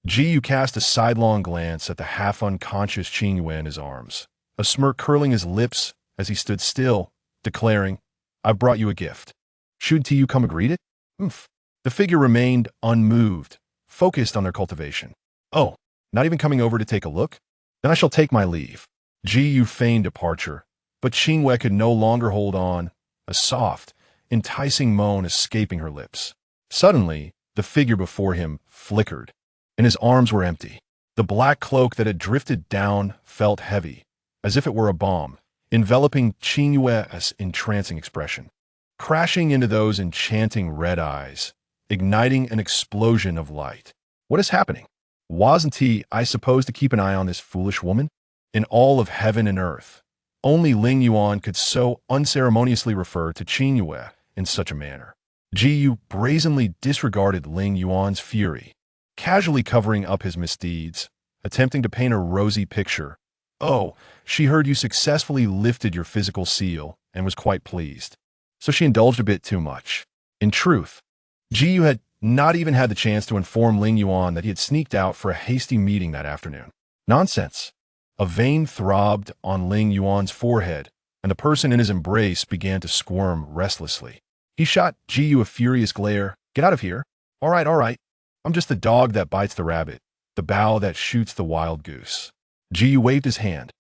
S1: Qingyue cast a sidelong glance at the half-unconscious Qingyue in his arms, a smirk curling his lips as he stood still, declaring, "I've brought you a gift. Should you come and greet it?" "Oomph." The figure remained unmoved, focused on their cultivation. "Oh, not even coming over to take a look? Then I shall take my leave." Qingyue feigned departure, but Qingyue could no longer hold on, a soft, enticing moan escaping her lips. Suddenly, the figure before him flickered, and his arms were empty. The black cloak that had drifted down felt heavy, as if it were a bomb, enveloping Qingyue's entrancing expression, crashing into those enchanting red eyes, igniting an explosion of light. "What is happening? Wasn't I supposed to keep an eye on this foolish woman?" In all of heaven and earth, only Lingyuan could so unceremoniously refer to Qingyue in such a manner. Qingyue brazenly disregarded Lingyuan's fury, casually covering up his misdeeds, attempting to paint a rosy picture. "Oh, she heard you successfully lifted your physical seal and was quite pleased. So she indulged a bit too much." In truth, Qingyue had not even had the chance to inform Lingyuan that he had sneaked out for a hasty meeting that afternoon. Nonsense. A vein throbbed on Lingyuan's forehead, and the person in his embrace began to squirm restlessly. He shot Qingyue a furious glare. "Get out of here. All right. I'm just the dog that bites the rabbit, the bow that shoots the wild goose." Qingyue waved his hand,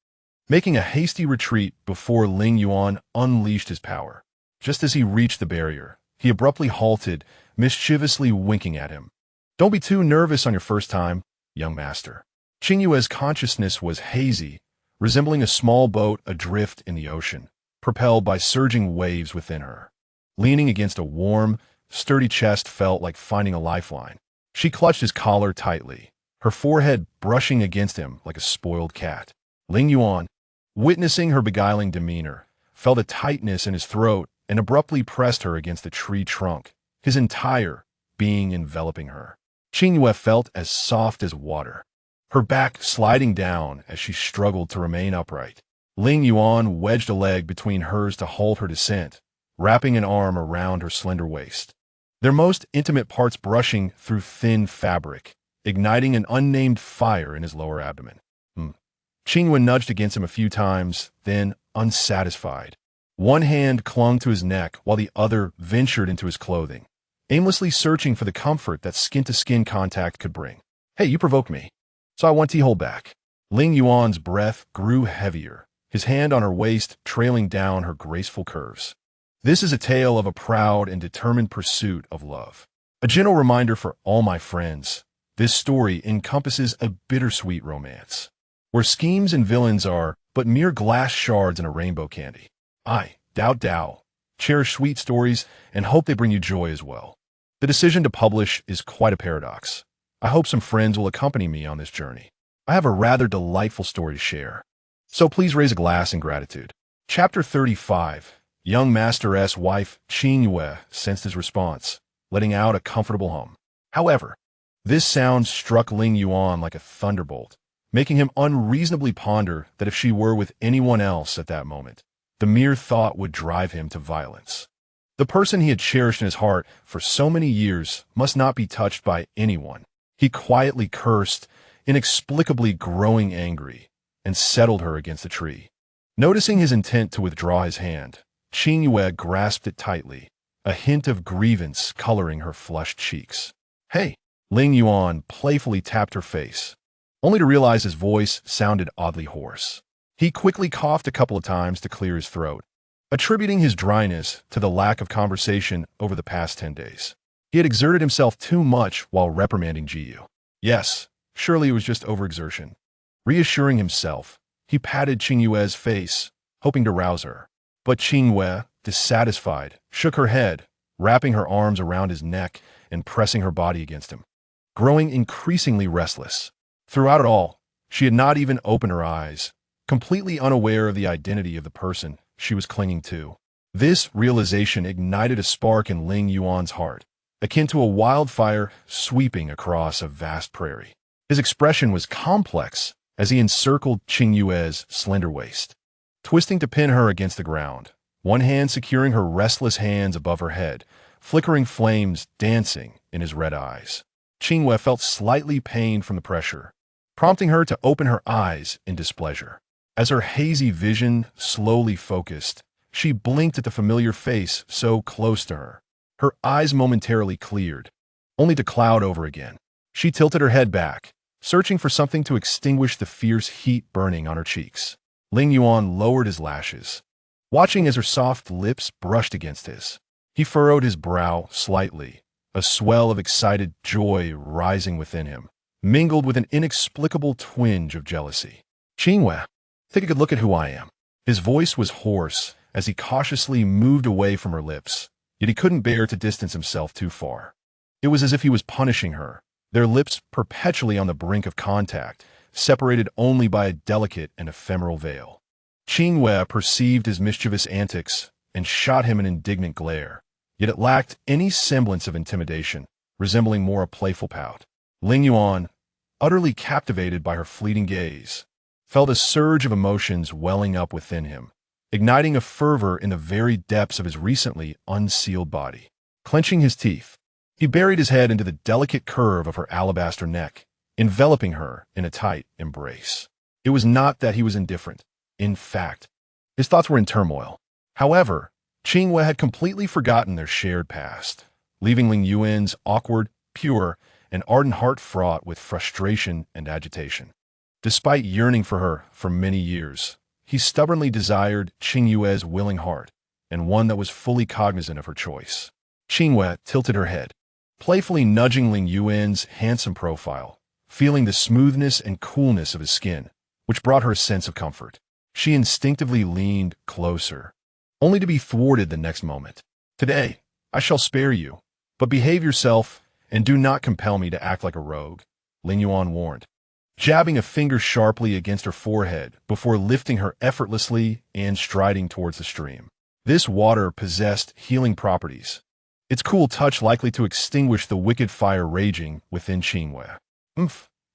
S1: making a hasty retreat before Lingyuan unleashed his power. Just as he reached the barrier, he abruptly halted, mischievously winking at him. "Don't be too nervous on your first time, young master." Qingyue's consciousness was hazy, resembling a small boat adrift in the ocean, propelled by surging waves within her. Leaning against a warm, sturdy chest felt like finding a lifeline. She clutched his collar tightly, her forehead brushing against him like a spoiled cat. Lingyuan, witnessing her beguiling demeanor, felt a tightness in his throat and abruptly pressed her against the tree trunk, his entire being enveloping her. Qingyue felt as soft as water, her back sliding down as she struggled to remain upright. Lingyuan wedged a leg between hers to hold her descent, wrapping an arm around her slender waist. Their most intimate parts brushing through thin fabric, igniting an unnamed fire in his lower abdomen. Qingyue nudged against him a few times, then, unsatisfied, one hand clung to his neck while the other ventured into his clothing, aimlessly searching for the comfort that skin-to-skin contact could bring. "Hey, you provoked me, so I want to hold back." Lingyuan's breath grew heavier, his hand on her waist trailing down her graceful curves. This is a tale of a proud and determined pursuit of love. A gentle reminder for all my friends, this story encompasses a bittersweet romance, where schemes and villains are but mere glass shards in a rainbow candy. I, Dao, cherish sweet stories and hope they bring you joy as well. The decision to publish is quite a paradox. I hope some friends will accompany me on this journey. I have a rather delightful story to share, so please raise a glass in gratitude. Chapter 35. Young Master's wife, Qingyue, sensed his response, letting out a comfortable hum. However, this sound struck Lingyuan like a thunderbolt, making him unreasonably ponder that if she were with anyone else at that moment, the mere thought would drive him to violence. The person he had cherished in his heart for so many years must not be touched by anyone. He quietly cursed, inexplicably growing angry, and settled her against a tree. Noticing his intent to withdraw his hand, Qingyue grasped it tightly, a hint of grievance coloring her flushed cheeks. "Hey!" Lingyuan playfully tapped her face, only to realize his voice sounded oddly hoarse. He quickly coughed a couple of times to clear his throat, attributing his dryness to the lack of conversation over the past 10 days. He had exerted himself too much while reprimanding Qingyue. Yes, surely it was just overexertion. Reassuring himself, he patted Qingyue's face, hoping to rouse her. But Qingyue, dissatisfied, shook her head, wrapping her arms around his neck and pressing her body against him, growing increasingly restless. Throughout it all, she had not even opened her eyes, completely unaware of the identity of the person she was clinging to. This realization ignited a spark in Lingyuan's heart, akin to a wildfire sweeping across a vast prairie. His expression was complex as he encircled Qingyue's slender waist, twisting to pin her against the ground, one hand securing her restless hands above her head, flickering flames dancing in his red eyes. Qingyue felt slightly pained from the pressure, prompting her to open her eyes in displeasure. As her hazy vision slowly focused, she blinked at the familiar face so close to her. Her eyes momentarily cleared, only to cloud over again. She tilted her head back, searching for something to extinguish the fierce heat burning on her cheeks. Lingyuan lowered his lashes, watching as her soft lips brushed against his. He furrowed his brow slightly, a swell of excited joy rising within him, mingled with an inexplicable twinge of jealousy. "Qingyue, take a good look at who I am." His voice was hoarse as he cautiously moved away from her lips, yet he couldn't bear to distance himself too far. It was as if he was punishing her, their lips perpetually on the brink of contact, separated only by a delicate and ephemeral veil. Qingyue perceived his mischievous antics and shot him an indignant glare, yet it lacked any semblance of intimidation, resembling more a playful pout. Lingyuan, utterly captivated by her fleeting gaze, felt a surge of emotions welling up within him, igniting a fervor in the very depths of his recently unsealed body. Clenching his teeth, he buried his head into the delicate curve of her alabaster neck, enveloping her in a tight embrace. It was not that he was indifferent. In fact, his thoughts were in turmoil. However, Qingyue had completely forgotten their shared past, leaving Lingyuan's awkward, pure, and ardent heart fraught with frustration and agitation. Despite yearning for her for many years, he stubbornly desired Qingyue's willing heart, and one that was fully cognizant of her choice. Qingyue tilted her head, playfully nudging Lingyuan's handsome profile, feeling the smoothness and coolness of his skin, which brought her a sense of comfort. She instinctively leaned closer, only to be thwarted the next moment. "Today, I shall spare you, but behave yourself and do not compel me to act like a rogue," Lingyuan warned, jabbing a finger sharply against her forehead before lifting her effortlessly and striding towards the stream. This water possessed healing properties, its cool touch likely to extinguish the wicked fire raging within Qingyue.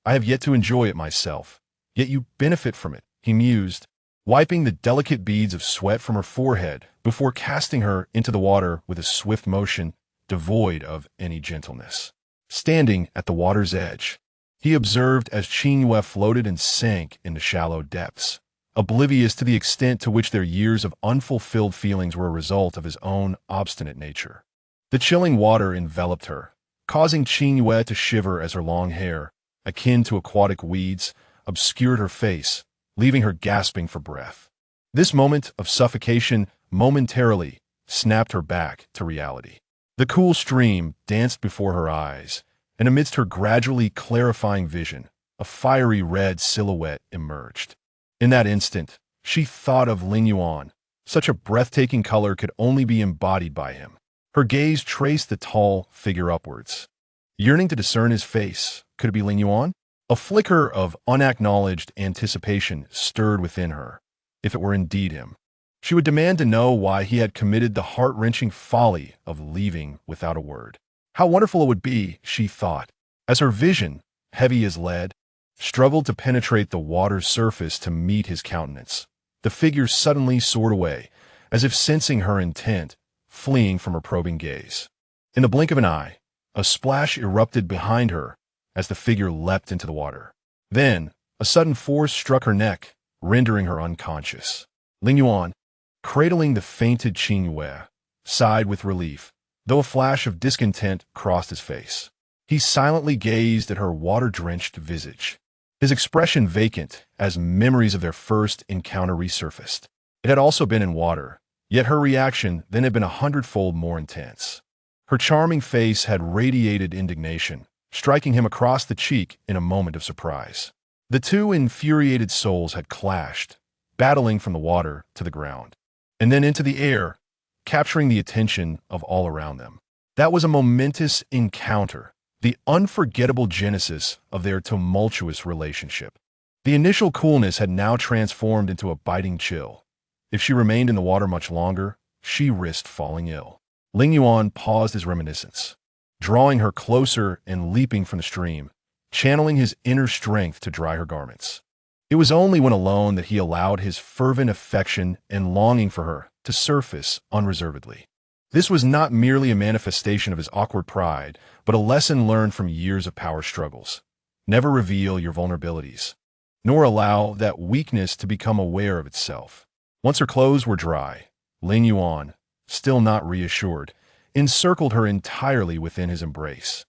S1: I have yet to enjoy it myself, yet you benefit from it," he mused, wiping the delicate beads of sweat from her forehead before casting her into the water with a swift motion devoid of any gentleness. Standing at the water's edge, he observed as Qingyue floated and sank into shallow depths, oblivious to the extent to which their years of unfulfilled feelings were a result of his own obstinate nature. The chilling water enveloped her, causing Qingyue to shiver as her long hair, akin to aquatic weeds, obscured her face, leaving her gasping for breath. This moment of suffocation momentarily snapped her back to reality. The cool stream danced before her eyes, and amidst her gradually clarifying vision, a fiery red silhouette emerged. In that instant, she thought of Lingyuan. Such a breathtaking color could only be embodied by him. Her gaze traced the tall figure upwards. Yearning to discern his face, could it be Lingyuan? A flicker of unacknowledged anticipation stirred within her. If it were indeed him, she would demand to know why he had committed the heart-wrenching folly of leaving without a word. How wonderful it would be, she thought, as her vision, heavy as lead, struggled to penetrate the water's surface to meet his countenance. The figure suddenly soared away, as if sensing her intent, fleeing from her probing gaze. In the blink of an eye, a splash erupted behind her as the figure leapt into the water. Then, a sudden force struck her neck, rendering her unconscious. Lingyuan, cradling the fainted Qingyue, sighed with relief, though a flash of discontent crossed his face. He silently gazed at her water-drenched visage, his expression vacant as memories of their first encounter resurfaced. It had also been in water, yet her reaction then had been 100-fold more intense. Her charming face had radiated indignation, striking him across the cheek in a moment of surprise. The two infuriated souls had clashed, battling from the water to the ground, and then into the air, capturing the attention of all around them. That was a momentous encounter, the unforgettable genesis of their tumultuous relationship. The initial coolness had now transformed into a biting chill. If she remained in the water much longer, she risked falling ill. Lingyuan paused his reminiscence, drawing her closer and leaping from the stream, channeling his inner strength to dry her garments. It was only when alone that he allowed his fervent affection and longing for her to surface unreservedly. This was not merely a manifestation of his awkward pride, but a lesson learned from years of power struggles. Never reveal your vulnerabilities, nor allow that weakness to become aware of itself. Once her clothes were dry, Lingyuan, still not reassured, encircled her entirely within his embrace,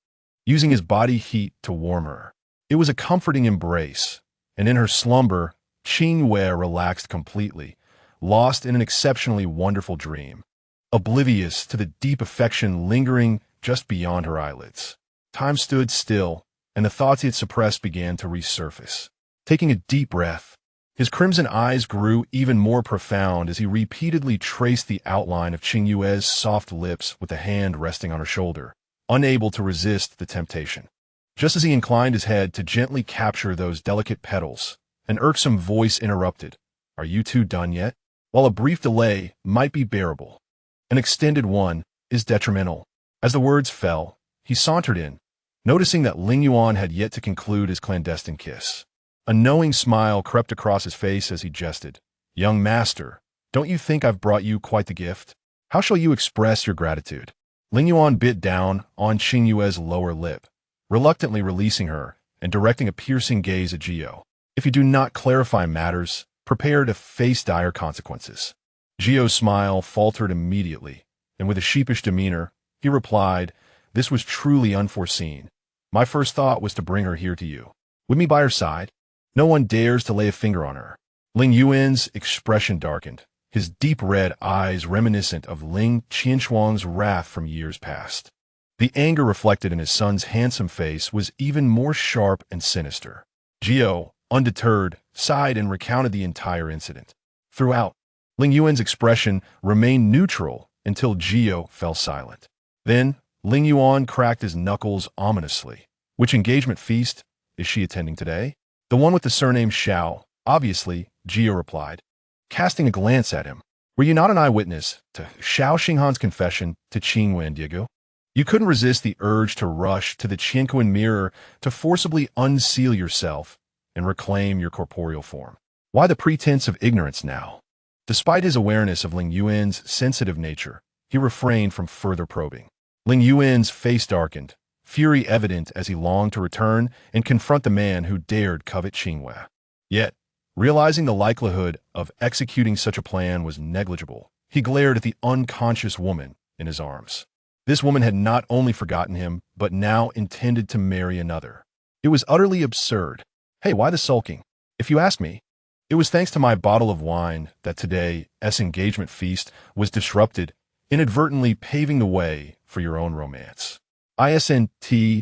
S1: using his body heat to warm her. It was a comforting embrace, and in her slumber, Qingyue relaxed completely, lost in an exceptionally wonderful dream, oblivious to the deep affection lingering just beyond her eyelids. Time stood still, and the thoughts he had suppressed began to resurface. Taking a deep breath, his crimson eyes grew even more profound as he repeatedly traced the outline of Qingyue's soft lips with a hand resting on her shoulder, unable to resist the temptation. Just as he inclined his head to gently capture those delicate petals, an irksome voice interrupted. "Are you two done yet?" While a brief delay might be bearable, an extended one is detrimental. As the words fell, he sauntered in, noticing that Lingyuan had yet to conclude his clandestine kiss. A knowing smile crept across his face as he jested. "Young master, don't you think I've brought you quite the gift? How shall you express your gratitude?" Lingyuan bit down on Qingyue's lower lip, reluctantly releasing her and directing a piercing gaze at Gio. "If you do not clarify matters, prepare to face dire consequences." Gio's smile faltered immediately, and with a sheepish demeanor, he replied, "This was truly unforeseen. My first thought was to bring her here to you. With me by her side, no one dares to lay a finger on her." Lingyuan's expression darkened, his deep red eyes reminiscent of Ling Qianshuang's wrath from years past. The anger reflected in his son's handsome face was even more sharp and sinister. Gio, undeterred, sighed and recounted the entire incident. Throughout, Lingyuan's expression remained neutral until Gio fell silent. Then, Lingyuan cracked his knuckles ominously. "Which engagement feast is she attending today?" "The one with the surname Xiao, obviously," Gio replied, casting a glance at him. "Were you not an eyewitness to Xiao Xinghan's confession to Qingyue and Diego? You couldn't resist the urge to rush to the Qianquan mirror to forcibly unseal yourself and reclaim your corporeal form. Why the pretense of ignorance now? Despite his awareness of Lingyuan's sensitive nature, he refrained from further probing. Lingyuan's face darkened, fury evident as he longed to return and confront the man who dared covet Qingyue. Yet, realizing the likelihood of executing such a plan was negligible, he glared at the unconscious woman in his arms. This woman had not only forgotten him, but now intended to marry another. It was utterly absurd. Hey, why the sulking? If you ask me, it was thanks to my bottle of wine that today's engagement feast was disrupted, inadvertently paving the way for your own romance. Isn't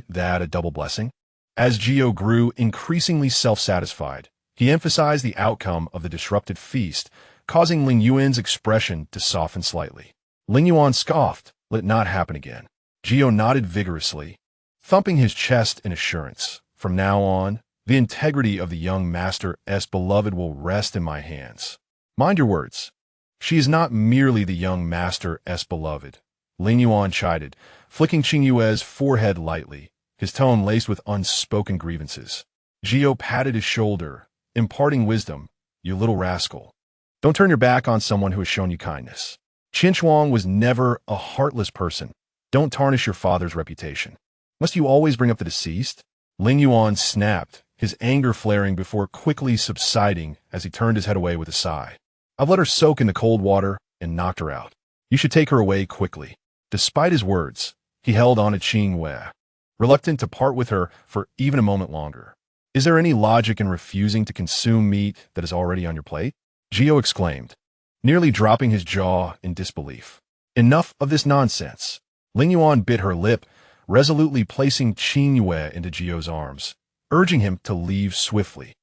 S1: that a double blessing? As Qingyue grew increasingly self-satisfied, he emphasized the outcome of the disrupted feast, causing Lingyuan's expression to soften slightly. Lingyuan scoffed, "Let it not happen again." Qingyue nodded vigorously, thumping his chest in assurance. "From now on, the integrity of the young master's beloved will rest in my hands." "Mind your words. She is not merely the young master's beloved," Lingyuan chided, flicking Qingyue's forehead lightly, his tone laced with unspoken grievances. Qingyue patted his shoulder, imparting wisdom. "You little rascal. Don't turn your back on someone who has shown you kindness. Qingyue was never a heartless person. Don't tarnish your father's reputation. Must you always bring up the deceased?" Lingyuan snapped, his anger flaring before quickly subsiding as he turned his head away with a sigh. "I've let her soak in the cold water and knocked her out. You should take her away quickly." Despite his words, he held on to Qingyue, reluctant to part with her for even a moment longer. "Is there any logic in refusing to consume meat that is already on your plate?" Qingyue exclaimed, nearly dropping his jaw in disbelief. "Enough of this nonsense." Lingyuan bit her lip, resolutely placing Qingyue into Qingyue's arms, urging him to leave swiftly.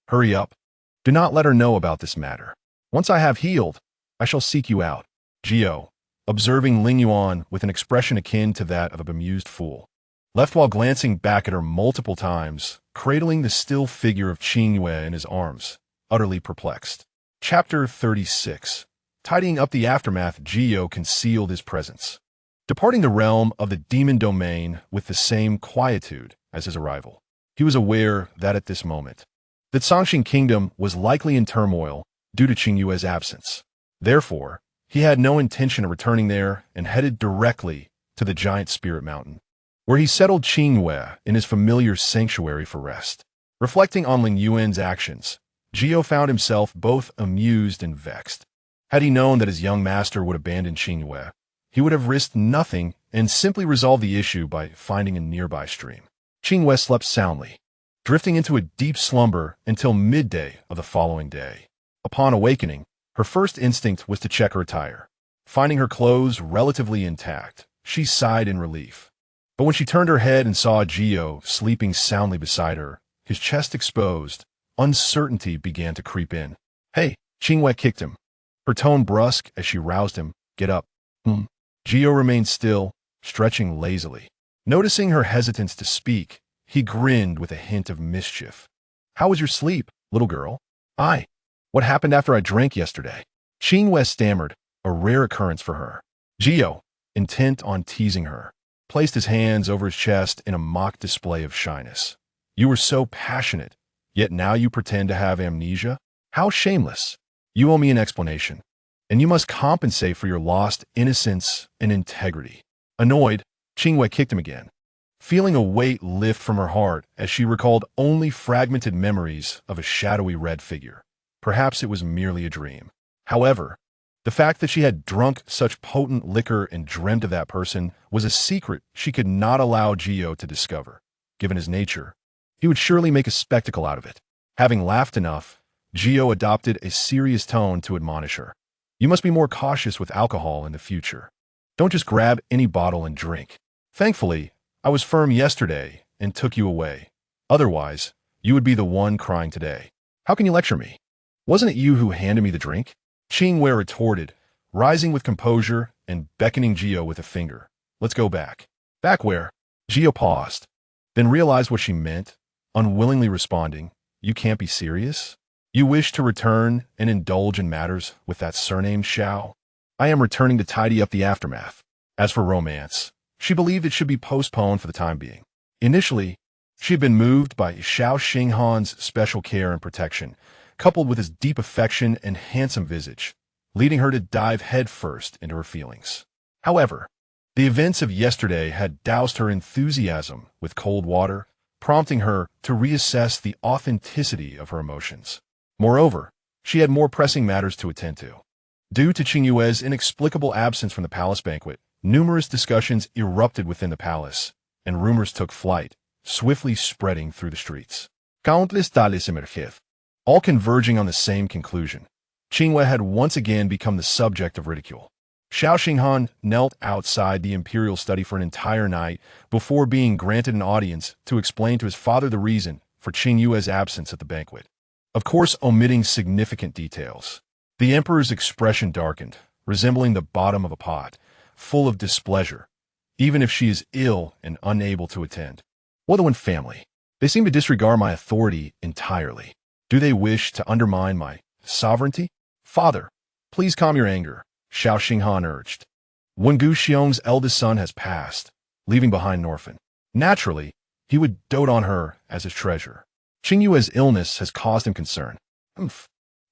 S1: "Hurry up. Do not let her know about this matter. Once I have healed, I shall seek you out." Qingyue, observing Lingyuan with an expression akin to that of a bemused fool, left while glancing back at her multiple times, cradling the still figure of Qingyue in his arms, utterly perplexed. Chapter 36. Tidying up the aftermath, Qingyue concealed his presence, departing the realm of the demon domain with the same quietude as his arrival. He was aware that at this moment, the Sangxing kingdom was likely in turmoil due to Qingyue's absence. Therefore, he had no intention of returning there and headed directly to the giant spirit mountain, where he settled Qingyue in his familiar sanctuary for rest. Reflecting on Lingyuan's actions, Qingyue found himself both amused and vexed. Had he known that his young master would abandon Qingyue, he would have risked nothing and simply resolved the issue by finding a nearby stream. Qingyue slept soundly, drifting into a deep slumber until midday of the following day. Upon awakening, her first instinct was to check her attire. Finding her clothes relatively intact, she sighed in relief. But when she turned her head and saw Qingyue sleeping soundly beside her, his chest exposed, uncertainty began to creep in. "Hey," Qingyue kicked him, her tone brusque as she roused him. "Get up." Qingyue remained still, stretching lazily. Noticing her hesitance to speak, he grinned with a hint of mischief. "How was your sleep, little girl?" What happened after I drank yesterday?" Qingyue stammered, a rare occurrence for her. Qingyue, intent on teasing her, placed his hands over his chest in a mock display of shyness. "You were so passionate, yet now you pretend to have amnesia? How shameless! You owe me an explanation, and you must compensate for your lost innocence and integrity." Annoyed, Qingyue kicked him again, feeling a weight lift from her heart as she recalled only fragmented memories of a shadowy red figure. Perhaps it was merely a dream. However, the fact that she had drunk such potent liquor and dreamt of that person was a secret she could not allow Qingyue to discover. Given his nature, he would surely make a spectacle out of it. Having laughed enough, Qingyue adopted a serious tone to admonish her. "You must be more cautious with alcohol in the future. Don't just grab any bottle and drink. Thankfully, I was firm yesterday and took you away. Otherwise, you would be the one crying today. How can you lecture me? Wasn't it you who handed me the drink?" Qingyue retorted, rising with composure and beckoning Qingyue with a finger. "Let's go back." "Back where?" Qingyue paused, then realized what she meant, unwillingly responding, "You can't be serious? You wish to return and indulge in matters with that surname Xiao?" "I am returning to tidy up the aftermath." As for romance, she believed it should be postponed for the time being. Initially, she had been moved by Xiao Xinghan's special care and protection, coupled with his deep affection and handsome visage, leading her to dive headfirst into her feelings. However, the events of yesterday had doused her enthusiasm with cold water, prompting her to reassess the authenticity of her emotions. Moreover, she had more pressing matters to attend to. Due to Qingyue's inexplicable absence from the palace banquet, numerous discussions erupted within the palace, and rumors took flight, swiftly spreading through the streets. Countless tales emerged, all converging on the same conclusion. Qingyue had once again become the subject of ridicule. Xiao Xinghan knelt outside the imperial study for an entire night before being granted an audience to explain to his father the reason for Qingyue's absence at the banquet. Of course, omitting significant details. The emperor's expression darkened, resembling the bottom of a pot, full of displeasure, even if she is ill and unable to attend. What the Wen family? They seem to disregard my authority entirely. Do they wish to undermine my sovereignty? Father, please calm your anger, Xiao Xinghan urged. Wen Xiong's eldest son has passed, leaving behind an orphan. Naturally, he would dote on her as his treasure. Qingyue's illness has caused him concern.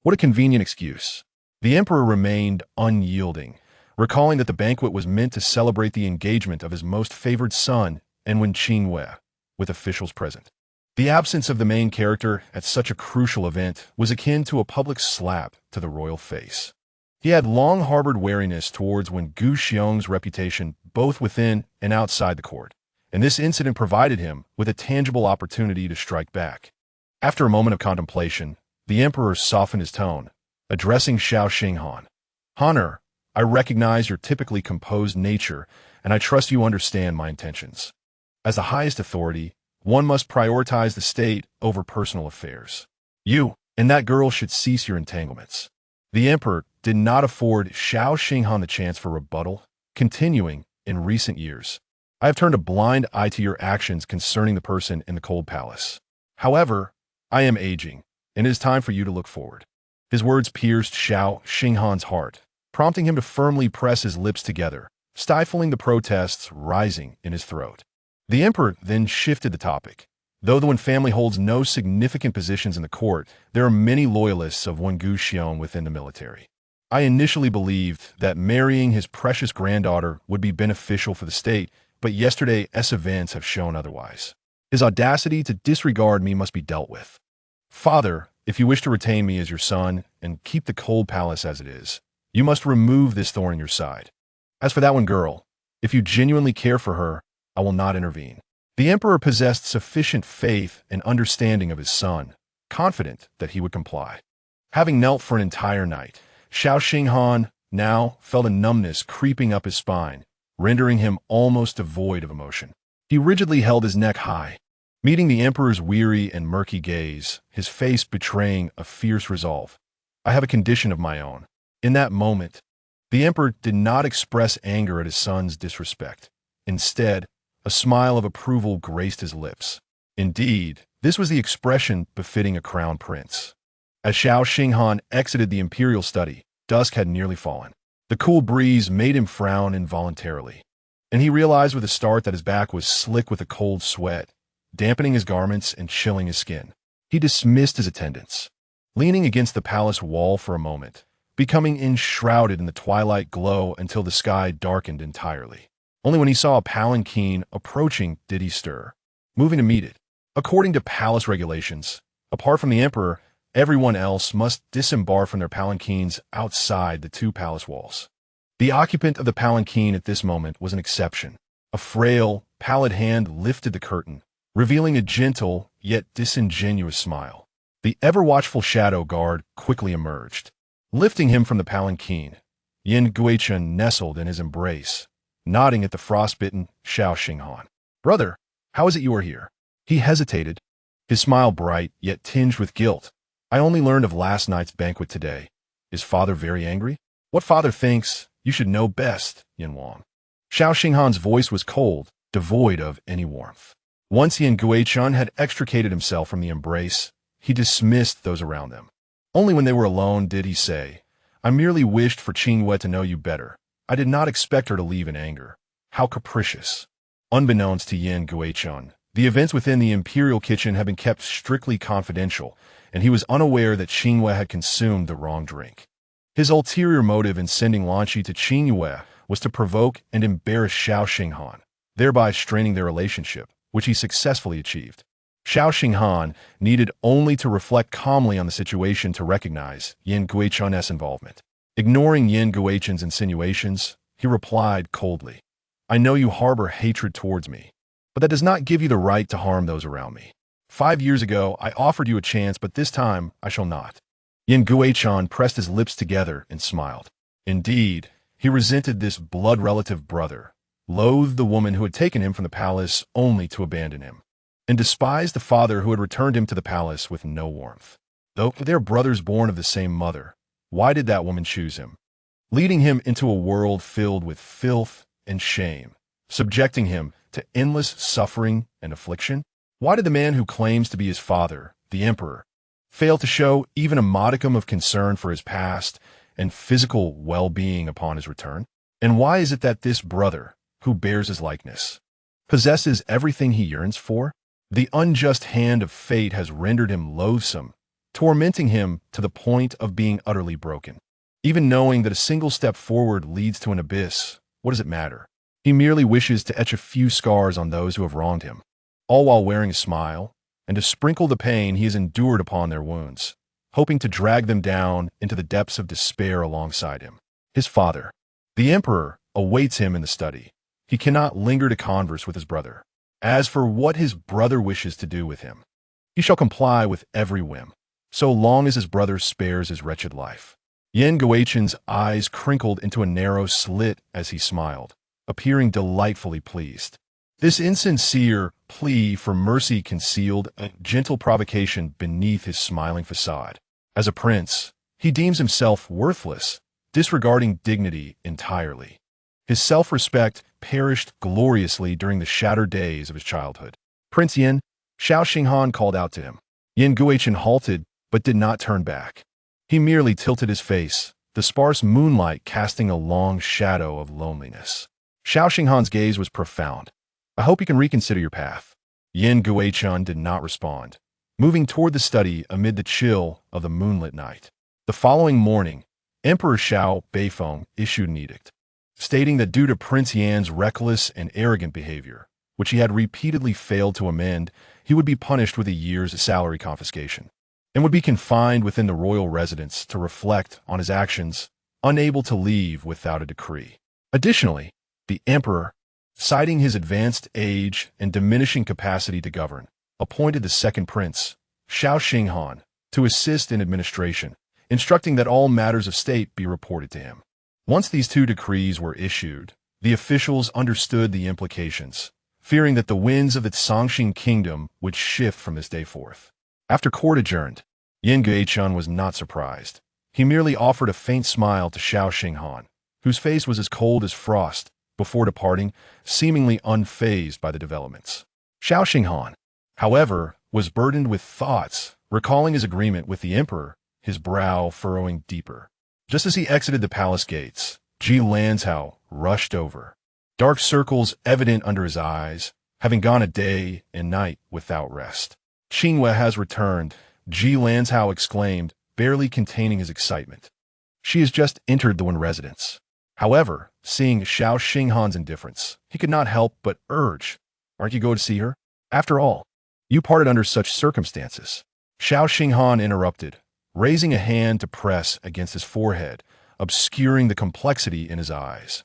S1: What a convenient excuse. The emperor remained unyielding, recalling that the banquet was meant to celebrate the engagement of his most favored son and Wen Qingyue, with officials present. The absence of the main character at such a crucial event was akin to a public slap to the royal face. He had long harbored wariness towards Wen Xiong's reputation both within and outside the court, and this incident provided him with a tangible opportunity to strike back. After a moment of contemplation, the emperor softened his tone, addressing Xiao Xinghan. Honor, I recognize your typically composed nature, and I trust you understand my intentions. As the highest authority, one must prioritize the state over personal affairs. You and that girl should cease your entanglements. The emperor did not afford Xiao Xinghan the chance for rebuttal, continuing, in recent years, I have turned a blind eye to your actions concerning the person in the cold palace. However, I am aging, and it is time for you to look forward. His words pierced Xiao Xinghan's heart, prompting him to firmly press his lips together, stifling the protests rising in his throat. The emperor then shifted the topic. Though the Wen family holds no significant positions in the court, there are many loyalists of Wen Xiong within the military. I initially believed that marrying his precious granddaughter would be beneficial for the state, but yesterday's events have shown otherwise. His audacity to disregard me must be dealt with. Father, if you wish to retain me as your son and keep the cold palace as it is, you must remove this thorn in your side. As for that one girl, if you genuinely care for her, I will not intervene. The emperor possessed sufficient faith and understanding of his son, confident that he would comply. Having knelt for an entire night, Xiao Xinghan now felt a numbness creeping up his spine, rendering him almost devoid of emotion. He rigidly held his neck high, meeting the emperor's weary and murky gaze, his face betraying a fierce resolve. I have a condition of my own. In that moment, the emperor did not express anger at his son's disrespect. Instead, a smile of approval graced his lips. Indeed, this was the expression befitting a crown prince. As Xiao Xinghan exited the imperial study, dusk had nearly fallen. The cool breeze made him frown involuntarily, and he realized with a start that his back was slick with a cold sweat, dampening his garments and chilling his skin. He dismissed his attendants, leaning against the palace wall for a moment, becoming enshrouded in the twilight glow until the sky darkened entirely. Only when he saw a palanquin approaching did he stir, moving to meet it. According to palace regulations, apart from the emperor, everyone else must disembark from their palanquins outside the two palace walls. The occupant of the palanquin at this moment was an exception. A frail, pallid hand lifted the curtain, revealing a gentle yet disingenuous smile. The ever-watchful shadow guard quickly emerged. Lifting him from the palanquin, Qingyue nestled in his embrace, nodding at the frostbitten Xiao Xinghan. Brother, how is it you are here? He hesitated, his smile bright yet tinged with guilt. I only learned of last night's banquet today. Is father very angry? What father thinks you should know best, Yinwang. Xiao Xinghan's voice was cold, devoid of any warmth. Once Qingyue had extricated himself from the embrace, he dismissed those around them. Only when they were alone did he say, I merely wished for Qingyue to know you better. I did not expect her to leave in anger. How capricious. Unbeknownst to Qingyue, The events within the imperial kitchen had been kept strictly confidential, and he was unaware that Qingyue had consumed the wrong drink. His ulterior motive in sending Lanqi to Qingyue was to provoke and embarrass Xiao Xinghan, thereby straining their relationship, which he successfully achieved. Xiao Xinghan needed only to reflect calmly on the situation to recognize Yen Guichun's involvement. Ignoring Yen Guichun's insinuations, he replied coldly, "I know you harbor hatred towards me, but that does not give you the right to harm those around me. 5 years ago, I offered you a chance, but this time I shall not." Yen Guichun pressed his lips together and smiled. Indeed, he resented this blood-relative brother, loathed the woman who had taken him from the palace only to abandon him, and despised the father who had returned him to the palace with no warmth. Though they are brothers born of the same mother, why did that woman choose him, leading him into a world filled with filth and shame, subjecting him to endless suffering and affliction? Why did the man who claims to be his father, the emperor, fail to show even a modicum of concern for his past and physical well-being upon his return? And why is it that this brother, who bears his likeness, possesses everything he yearns for? The unjust hand of fate has rendered him loathsome, tormenting him to the point of being utterly broken. Even knowing that a single step forward leads to an abyss, what does it matter? He merely wishes to etch a few scars on those who have wronged him, all while wearing a smile, and to sprinkle the pain he has endured upon their wounds, hoping to drag them down into the depths of despair alongside him. His father, the emperor, awaits him in the study. He cannot linger to converse with his brother. As for what his brother wishes to do with him, he shall comply with every whim, so long as his brother spares his wretched life. Yen Guichun's eyes crinkled into a narrow slit as he smiled, appearing delightfully pleased. This insincere plea for mercy concealed a gentle provocation beneath his smiling facade. As a prince, he deems himself worthless, disregarding dignity entirely. His self-respect perished gloriously during the shattered days of his childhood. "Prince Yen," Xiao Xinghan called out to him. Yen Guichun halted, but did not turn back. He merely tilted his face, the sparse moonlight casting a long shadow of loneliness. Xiao Xinghan's gaze was profound. "I hope you can reconsider your path." Yen Guichun did not respond, moving toward the study amid the chill of the moonlit night. The following morning, Emperor Xiao Beifeng issued an edict, stating that due to Prince Yan's reckless and arrogant behavior, which he had repeatedly failed to amend, he would be punished with a year's salary confiscation, and would be confined within the royal residence to reflect on his actions, unable to leave without a decree. Additionally, the emperor, citing his advanced age and diminishing capacity to govern, appointed the second prince, Xiao Xinghan, to assist in administration, instructing that all matters of state be reported to him. Once these two decrees were issued, the officials understood the implications, fearing that the winds of the Songxing kingdom would shift from this day forth. After court adjourned, Yen Guichun was not surprised. He merely offered a faint smile to Xiao Xinghan, whose face was as cold as frost, before departing, seemingly unfazed by the developments. Xiao Xinghan, however, was burdened with thoughts, recalling his agreement with the emperor, his brow furrowing deeper. Just as he exited the palace gates, Ji Lanzhao rushed over, dark circles evident under his eyes, having gone a day and night without rest. "Qingyue has returned," Ji Lanzhao exclaimed, barely containing his excitement. "She has just entered the Wen residence." However, seeing Xiao Xinghan's indifference, he could not help but urge, "Aren't you going to see her? After all, you parted under such circumstances." Xiao Xinghan interrupted, raising a hand to press against his forehead, obscuring the complexity in his eyes.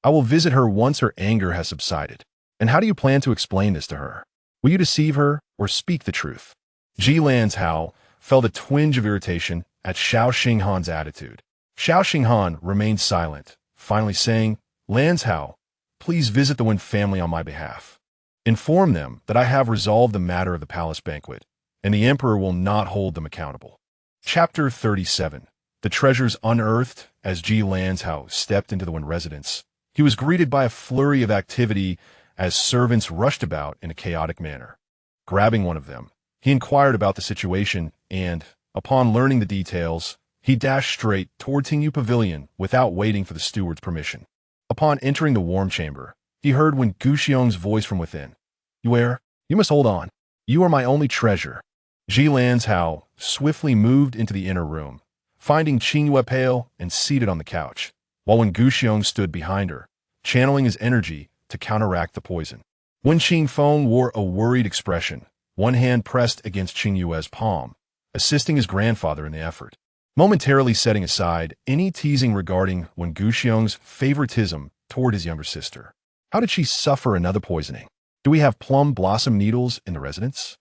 S1: "I will visit her once her anger has subsided. And how do you plan to explain this to her? Will you deceive her or speak the truth?" Ji Lanzhao felt a twinge of irritation at Xiao Xinghan's attitude. Xiao Xinghan remained silent, finally saying, "Lanzhao, please visit the Wen family on my behalf. Inform them that I have resolved the matter of the palace banquet, and the emperor will not hold them accountable." Chapter 37. The treasures unearthed. As Ji Lanzhao stepped into the Wen residence, he was greeted by a flurry of activity as servants rushed about in a chaotic manner. Grabbing one of them, he inquired about the situation and, upon learning the details, he dashed straight toward Qingyue Pavilion without waiting for the steward's permission. Upon entering the warm chamber, he heard Wen Guxiong's voice from within. "Yue, You must hold on. You are my only treasure. Ji Lanzhao swiftly moved into the inner room, finding Qingyue pale and seated on the couch, while Wen Guxiong stood behind her, channeling his energy to counteract the poison. Wen Qingfeng wore a worried expression, one hand pressed against Qingyue's palm, assisting his grandfather in the effort, momentarily setting aside any teasing regarding Wen Guxiong's favoritism toward his younger sister. How did she suffer another poisoning? Do we have plum blossom needles in the residence?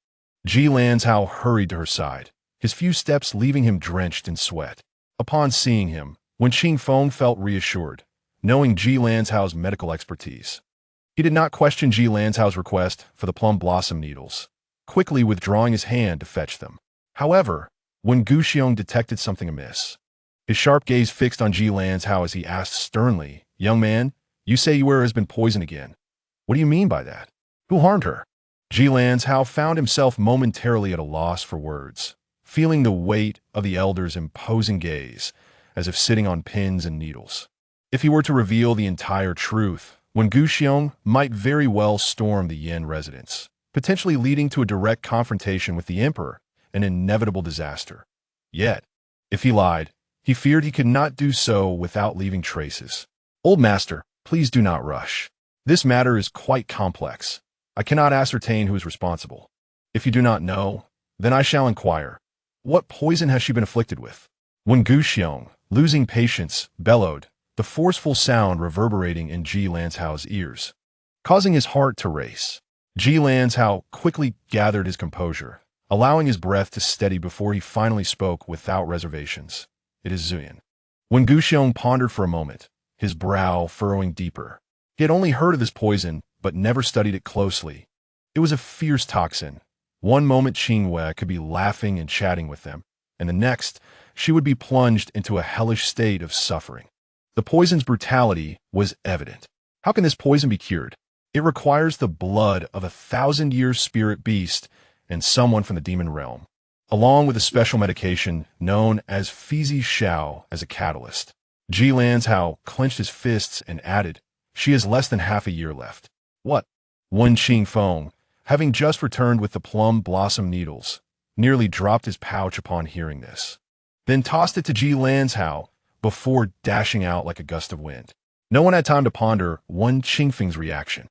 S1: Ji Lanzhao hurried to her side, his few steps leaving him drenched in sweat. Upon seeing him, Wen Qingfeng felt reassured, knowing Ji Lanzhao's medical expertise. He did not question Ji Lanzhao's request for the plum blossom needles, quickly withdrawing his hand to fetch them. However, Wen Guxiong detected something amiss. His sharp gaze fixed on Ji Lanzhao as he asked sternly, "Young man, you say Yue has been poisoned again. What do you mean by that? Who harmed her?" Ji Lanzhao found himself momentarily at a loss for words, feeling the weight of the elder's imposing gaze, as if sitting on pins and needles. If he were to reveal the entire truth, Wen Guxiong might very well storm the Yin residence, potentially leading to a direct confrontation with the emperor, an inevitable disaster. Yet, if he lied, he feared he could not do so without leaving traces. "Old master, please do not rush. This matter is quite complex. I cannot ascertain who is responsible. If you do not know, then I shall inquire. What poison has she been afflicted with?" Wen Guxiong, losing patience, bellowed, the forceful sound reverberating in Ji Lanzhao's ears, causing his heart to race. Ji Lanzhao quickly gathered his composure, allowing his breath to steady before he finally spoke without reservations. "It is Zuyan." Wen Guxiong pondered for a moment, his brow furrowing deeper. He had only heard of this poison, but never studied it closely. It was a fierce toxin. One moment Qingyue could be laughing and chatting with them, and the next, she would be plunged into a hellish state of suffering. The poison's brutality was evident. How can this poison be cured? It requires the blood of a 1,000-year spirit beast and someone from the demon realm, along with a special medication known as Fizi Shao as a catalyst. Ji Lanzhao clenched his fists and added, "She has less than half a year left." "What?" Wen Qingfeng, having just returned with the plum blossom needles, nearly dropped his pouch upon hearing this, then tossed it to Ji Lanzhao before dashing out like a gust of wind. No one had time to ponder Wen Qingfeng's reaction.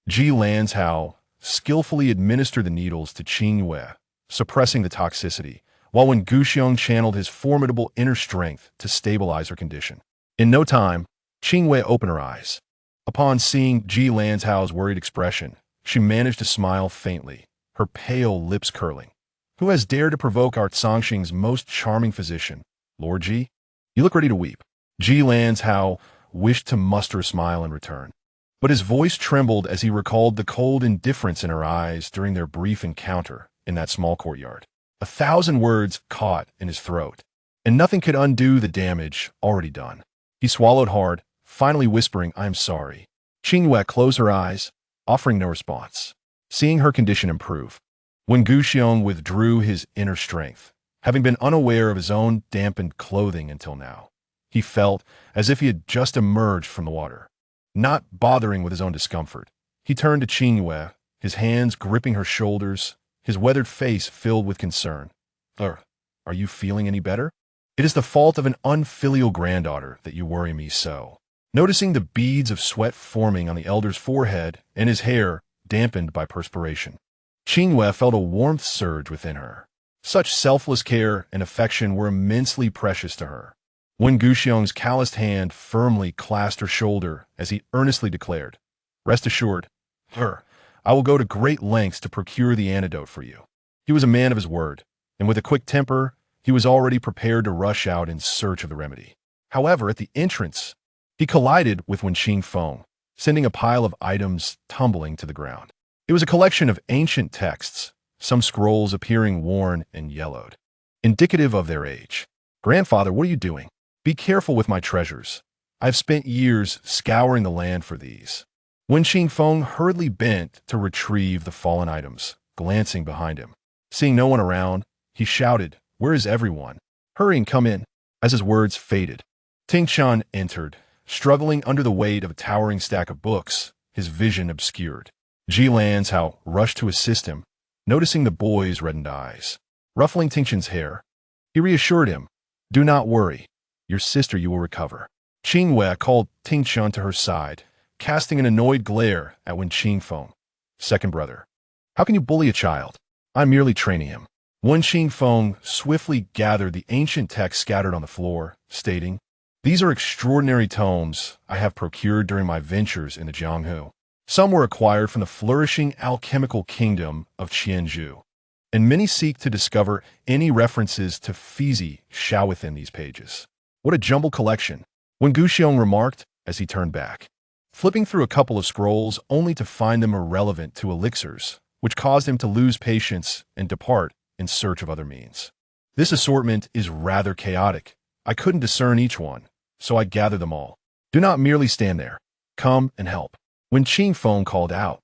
S1: Ji Lanzhao skillfully administered the needles to Qingyue, suppressing the toxicity, while Wen Guxiong channeled his formidable inner strength to stabilize her condition. In no time, Qingyue opened her eyes. Upon seeing Ji Lanzhao's worried expression, she managed to smile faintly, her pale lips curling. "Who has dared to provoke our Songxing's most charming physician? Lord Ji? You look ready to weep." Ji Lanzhao wished to muster a smile in return, but his voice trembled as he recalled the cold indifference in her eyes during their brief encounter in that small courtyard. 1,000 words caught in his throat, and nothing could undo the damage already done. He swallowed hard, finally whispering, "I am sorry." Qingyue closed her eyes, offering no response. Seeing her condition improve, Wen Guxiong withdrew his inner strength, having been unaware of his own dampened clothing until now. He felt as if he had just emerged from the water. Not bothering with his own discomfort, he turned to Qingyue, his hands gripping her shoulders, his weathered face filled with concern. Are you feeling any better? It is the fault of an unfilial granddaughter that you worry me so." Noticing the beads of sweat forming on the elder's forehead and his hair dampened by perspiration, Qingyue felt a warmth surge within her. Such selfless care and affection were immensely precious to her. Wen Guxiong's calloused hand firmly clasped her shoulder as he earnestly declared, "Rest assured, I will go to great lengths to procure the antidote for you." He was a man of his word, and with a quick temper, he was already prepared to rush out in search of the remedy. However, at the entrance, he collided with Wen Qingfeng, sending a pile of items tumbling to the ground. It was a collection of ancient texts, some scrolls appearing worn and yellowed, indicative of their age. "Grandfather, what are you doing? Be careful with my treasures. I have spent years scouring the land for these." Wen Qingfeng hurriedly bent to retrieve the fallen items, glancing behind him. Seeing no one around, he shouted, "Where is everyone? Hurry and come in." As his words faded, Tingshan entered, struggling under the weight of a towering stack of books, his vision obscured. Ji Lanzhao rushed to assist him, noticing the boy's reddened eyes. Ruffling Tingchen's hair, he reassured him, "Do not worry. Your sister you will recover." Qingyue called Tingchen to her side, casting an annoyed glare at Wen Qingfeng. "Second brother, how can you bully a child? I'm merely training him." Wen Qingfeng swiftly gathered the ancient text scattered on the floor, stating, "These are extraordinary tomes I have procured during my ventures in the Jianghu. Some were acquired from the flourishing alchemical kingdom of Qingyue, and many seek to discover any references to Fizi Shao within these pages. What a jumbled collection," Wen Guxiong remarked as he turned back, flipping through a couple of scrolls only to find them irrelevant to elixirs, which caused him to lose patience and depart in search of other means. "This assortment is rather chaotic. I couldn't discern each one, so I gathered them all. Do not merely stand there. Come and help." Wen Qingfeng called out,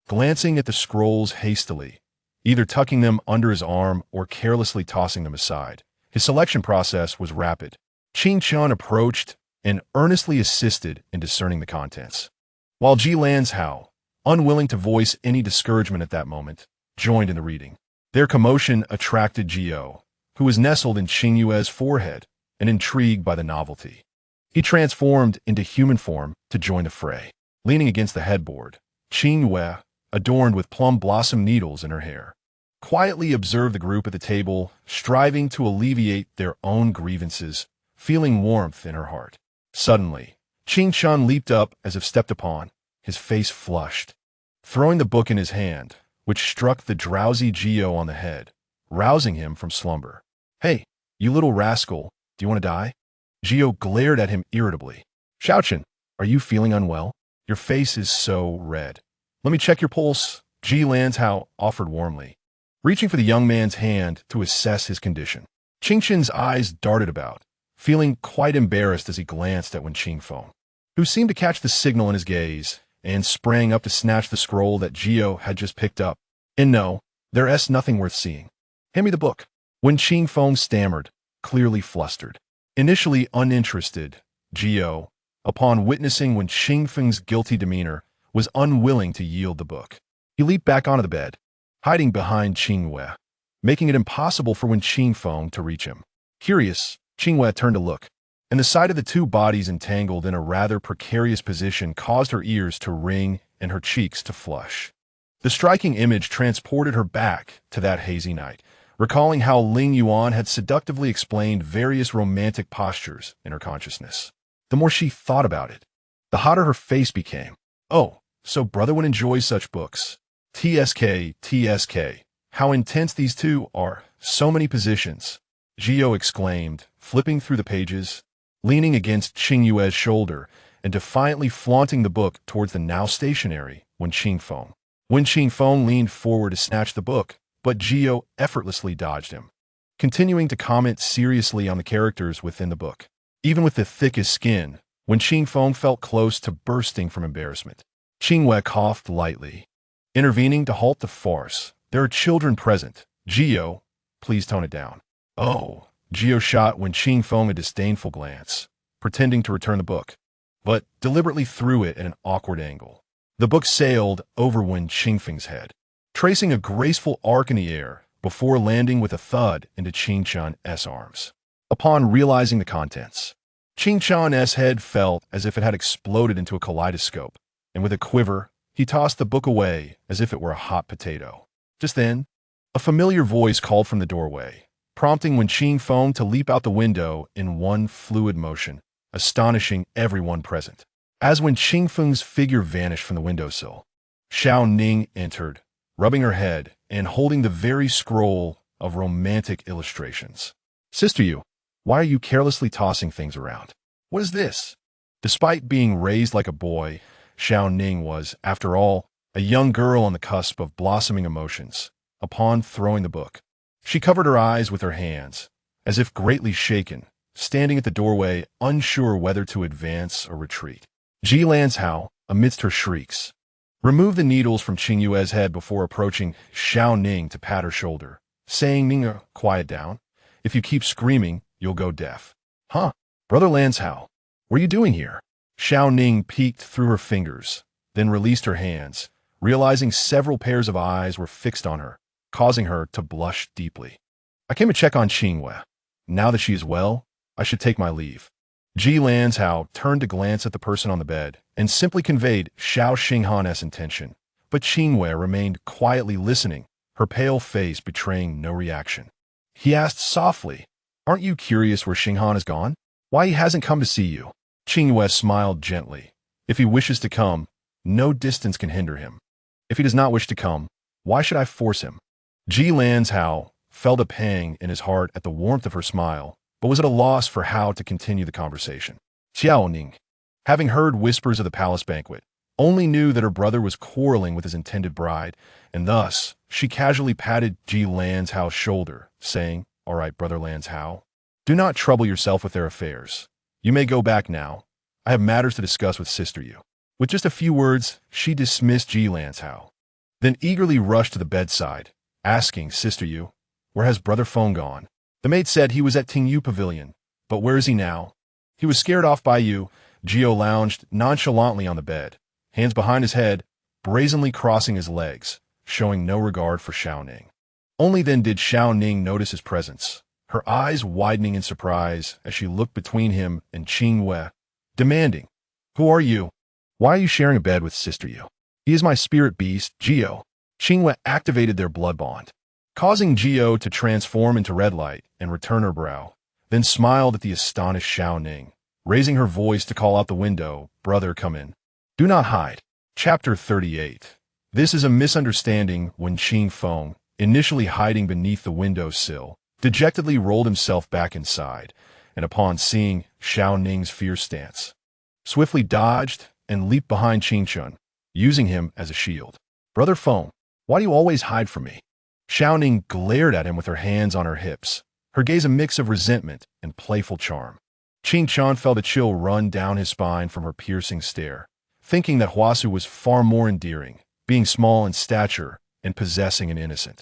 S1: glancing at the scrolls hastily, either tucking them under his arm or carelessly tossing them aside. His selection process was rapid. Qingchen approached and earnestly assisted in discerning the contents, while Ji Lanzhao, unwilling to voice any discouragement at that moment, joined in the reading. Their commotion attracted Gio, who was nestled in Qingyue's forehead and intrigued by the novelty. He transformed into human form to join the fray. Leaning against the headboard, Qingyue, adorned with plum blossom needles in her hair, quietly observed the group at the table, striving to alleviate their own grievances, feeling warmth in her heart. Suddenly, Qingchen leaped up as if stepped upon, his face flushed, throwing the book in his hand, which struck the drowsy Gio on the head, rousing him from slumber. "Hey, you little rascal, do you want to die?" Gio glared at him irritably. "Shaochen, are you feeling unwell? Your face is so red." "Let me check your pulse," Ji Lanzhao offered warmly, reaching for the young man's hand to assess his condition. Qingchen's eyes darted about, feeling quite embarrassed as he glanced at Wen Qingfeng, who seemed to catch the signal in his gaze and sprang up to snatch the scroll that Gio had just picked up. "And no, there's nothing worth seeing. Hand me the book." Wen Qingfeng stammered, clearly flustered. Initially uninterested, Gio, upon witnessing Wen Qingfeng's guilty demeanor, was unwilling to yield the book. He leaped back onto the bed, hiding behind Qingyue, making it impossible for Wen Qingfeng to reach him. Curious, Qingyue turned to look, and the sight of the two bodies entangled in a rather precarious position caused her ears to ring and her cheeks to flush. The striking image transported her back to that hazy night, recalling how Lingyuan had seductively explained various romantic postures in her consciousness. The more she thought about it, the hotter her face became. "Oh, so brother would enjoy such books. TSK, how intense these two are. So many positions," Gio exclaimed, flipping through the pages, leaning against Qingyue's shoulder and defiantly flaunting the book towards the now stationary Wen Qingfeng. Wen Qingfeng leaned forward to snatch the book, but Gio effortlessly dodged him, continuing to comment seriously on the characters within the book. Even with the thickest skin, Wen Qingfeng felt close to bursting from embarrassment. Qingyue coughed lightly, intervening to halt the farce. "There are children present. Gio, please tone it down." "Oh," Gio shot Wen Qingfeng a disdainful glance, pretending to return the book, but deliberately threw it at an awkward angle. The book sailed over Wen Qingfeng's head, tracing a graceful arc in the air before landing with a thud into Qingchen's arms. Upon realizing the contents, Qingchen's head felt as if it had exploded into a kaleidoscope, and with a quiver, he tossed the book away as if it were a hot potato. Just then, a familiar voice called from the doorway, prompting Wen Qingfeng to leap out the window in one fluid motion, astonishing everyone present. As Wen Qingfeng's figure vanished from the windowsill, Xiao Ning entered, rubbing her head and holding the very scroll of romantic illustrations. "Sister Yu, why are you carelessly tossing things around? What is this?" Despite being raised like a boy, Xiao Ning was, after all, a young girl on the cusp of blossoming emotions. Upon throwing the book, she covered her eyes with her hands, as if greatly shaken, standing at the doorway, unsure whether to advance or retreat. Ji Lanzhao, amidst her shrieks, removed the needles from Qingyue's head before approaching Xiao Ning to pat her shoulder, saying, "Ning, quiet down. If you keep screaming, you'll go deaf." "Huh? Brother Lanzhao, what are you doing here?" Xiao Ning peeked through her fingers, then released her hands, realizing several pairs of eyes were fixed on her, causing her to blush deeply. I came to check on Qingyue. Now that she is well, I should take my leave. Ji Lanzhao turned to glance at the person on the bed and simply conveyed Xiao Xinghan's intention, but Qingyue remained quietly listening, her pale face betraying no reaction. He asked softly, "Aren't you curious where Xinghan has gone? Why he hasn't come to see you?" Qingyue smiled gently. If he wishes to come, no distance can hinder him. If he does not wish to come, why should I force him? Ji Lanzhao felt a pang in his heart at the warmth of her smile, but was at a loss for how to continue the conversation. Xiao Ning, having heard whispers of the palace banquet, only knew that her brother was quarreling with his intended bride, and thus she casually patted Ji Lanzhao's shoulder, saying, "All right, Brother Lanzhao, do not trouble yourself with their affairs. You may go back now. I have matters to discuss with Sister Yu." With just a few words, she dismissed Ji Lanzhao, then eagerly rushed to the bedside, asking Sister Yu, "Where has Brother Feng gone?" The maid said he was at Qingyue Pavilion, but where is he now? He was scared off by you. Gio lounged nonchalantly on the bed, hands behind his head, brazenly crossing his legs, showing no regard for Xiao Ning. Only then did Xiao Ning notice his presence, her eyes widening in surprise as she looked between him and Qingyue, demanding, "Who are you? Why are you sharing a bed with Sister Yu?" "He is my spirit beast, Gio." Qingyue activated their blood bond, causing Gio to transform into red light and return her brow, then smiled at the astonished Xiao Ning, raising her voice to call out the window, "Brother, come in. Do not hide." Chapter 38. This is a misunderstanding when Qin Feng, initially hiding beneath the window sill, dejectedly rolled himself back inside, and upon seeing Xiao Ning's fierce stance, swiftly dodged and leaped behind Qin, using him as a shield. "Brother Feng, why do you always hide from me?" Xiao Ning glared at him with her hands on her hips, her gaze a mix of resentment and playful charm. Qin felt a chill run down his spine from her piercing stare, thinking that Huasu was far more endearing, being small in stature and possessing an innocent,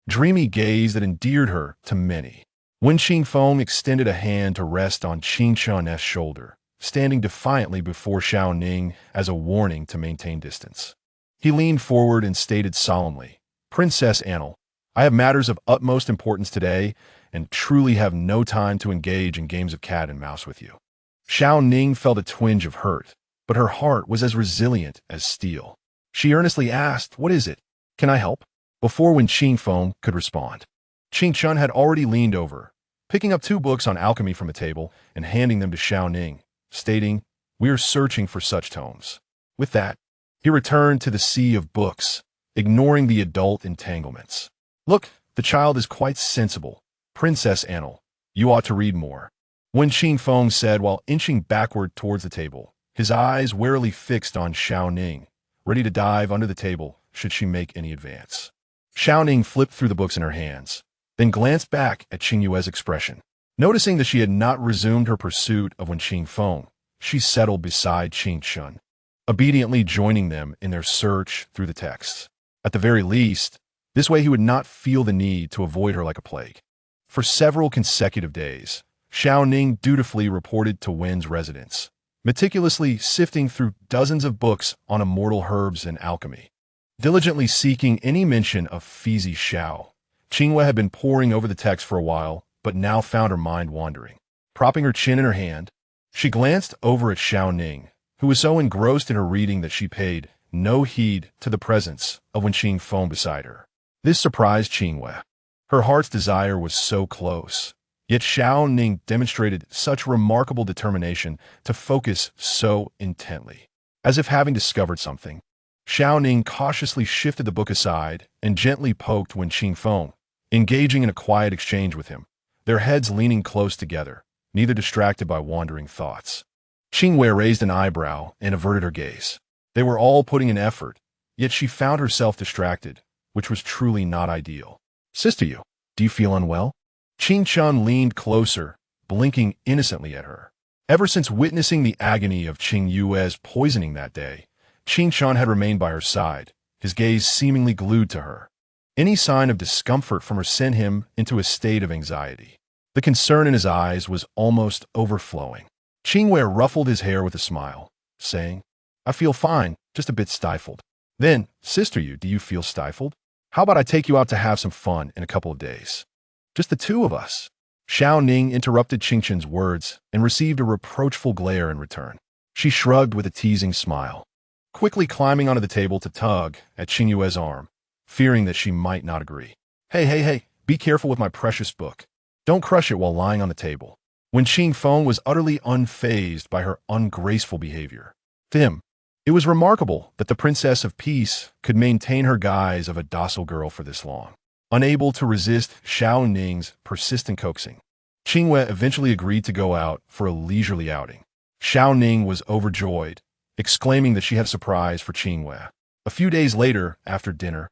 S1: dreamy gaze that endeared her to many. When Qin Feng extended a hand to rest on Qin's shoulder, standing defiantly before Xiao Ning as a warning to maintain distance, he leaned forward and stated solemnly, "Princess Annel, I have matters of utmost importance today and truly have no time to engage in games of cat and mouse with you." Xiao Ning felt a twinge of hurt, but her heart was as resilient as steel. She earnestly asked, "What is it? Can I help?" Before when Qin Feng could respond, Qin had already leaned over, picking up 2 books on alchemy from the table and handing them to Xiao Ning, stating, "We are searching for such tomes." With that, he returned to the sea of books, ignoring the adult entanglements. "Look, the child is quite sensible. Princess Annel, you ought to read more." When Qin Feng said while inching backward towards the table, his eyes warily fixed on Xiao Ning, ready to dive under the table should she make any advance. Xiao Ning flipped through the books in her hands, then glanced back at Qingyue's expression. Noticing that she had not resumed her pursuit of Wen Qin Feng, she settled beside Qin, obediently joining them in their search through the texts. At the very least, this way he would not feel the need to avoid her like a plague. For several consecutive days, Xiao Ning dutifully reported to Wen's residence, meticulously sifting through dozens of books on immortal herbs and alchemy, diligently seeking any mention of Fizi Xiao. Qingyue had been poring over the text for a while, but now found her mind wandering. Propping her chin in her hand, she glanced over at Xiao Ning, who was so engrossed in her reading that she paid no heed to the presence of Wen Qin Feng beside her. This surprised Qingyue. Her heart's desire was so close, yet Xiao Ning demonstrated such remarkable determination to focus so intently. As if having discovered something, Xiao Ning cautiously shifted the book aside and gently poked Wen Qin Feng, engaging in a quiet exchange with him, their heads leaning close together, neither distracted by wandering thoughts. Qingyue raised an eyebrow and averted her gaze. They were all putting in effort, yet she found herself distracted, which was truly not ideal. "Sister Yu, do you feel unwell?" Qin leaned closer, blinking innocently at her. Ever since witnessing the agony of Qingyue's poisoning that day, Qin had remained by her side, his gaze seemingly glued to her. Any sign of discomfort from her sent him into a state of anxiety. The concern in his eyes was almost overflowing. Qingyue ruffled his hair with a smile, saying, "I feel fine, just a bit stifled." Then, sister you, do you feel stifled? How about I take you out to have some fun in a couple of days? Just the two of us. Xiao Ning interrupted Qingchen's words and received a reproachful glare in return. She shrugged with a teasing smile, quickly climbing onto the table to tug at Qingyue's arm, fearing that she might not agree. Hey, be careful with my precious book. Don't crush it while lying on the table. When Qing Feng was utterly unfazed by her ungraceful behavior. It was remarkable that the Princess of Peace could maintain her guise of a docile girl for this long. Unable to resist Xiao Ning's persistent coaxing, Qingyue eventually agreed to go out for a leisurely outing. Xiao Ning was overjoyed, exclaiming that she had a surprise for Qingyue. A few days later, after dinner,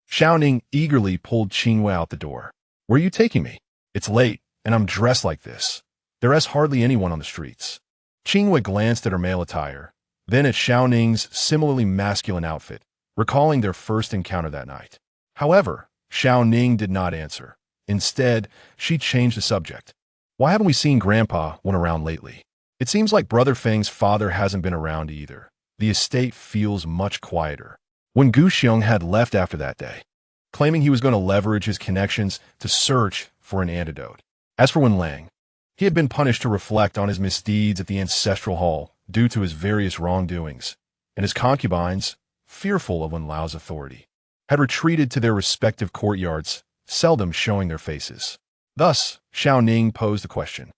S1: Xiao Ning eagerly pulled Qingyue out the door. Where are you taking me? It's late, and I'm dressed like this. There is hardly anyone on the streets. Qingyue glanced at her male attire, then at Xiao Ning's similarly masculine outfit, recalling their first encounter that night. However, Xiao Ning did not answer. Instead, she changed the subject. Why haven't we seen Grandpa when around lately? It seems like Brother Feng's father hasn't been around either. The estate feels much quieter. When Gu Xiong had left after that day, claiming he was going to leverage his connections to search for an antidote. As for Wen Lang, he had been punished to reflect on his misdeeds at the ancestral hall due to his various wrongdoings, and his concubines, fearful of Wen Lao's authority, had retreated to their respective courtyards, seldom showing their faces. Thus, Xiao Ning posed the question.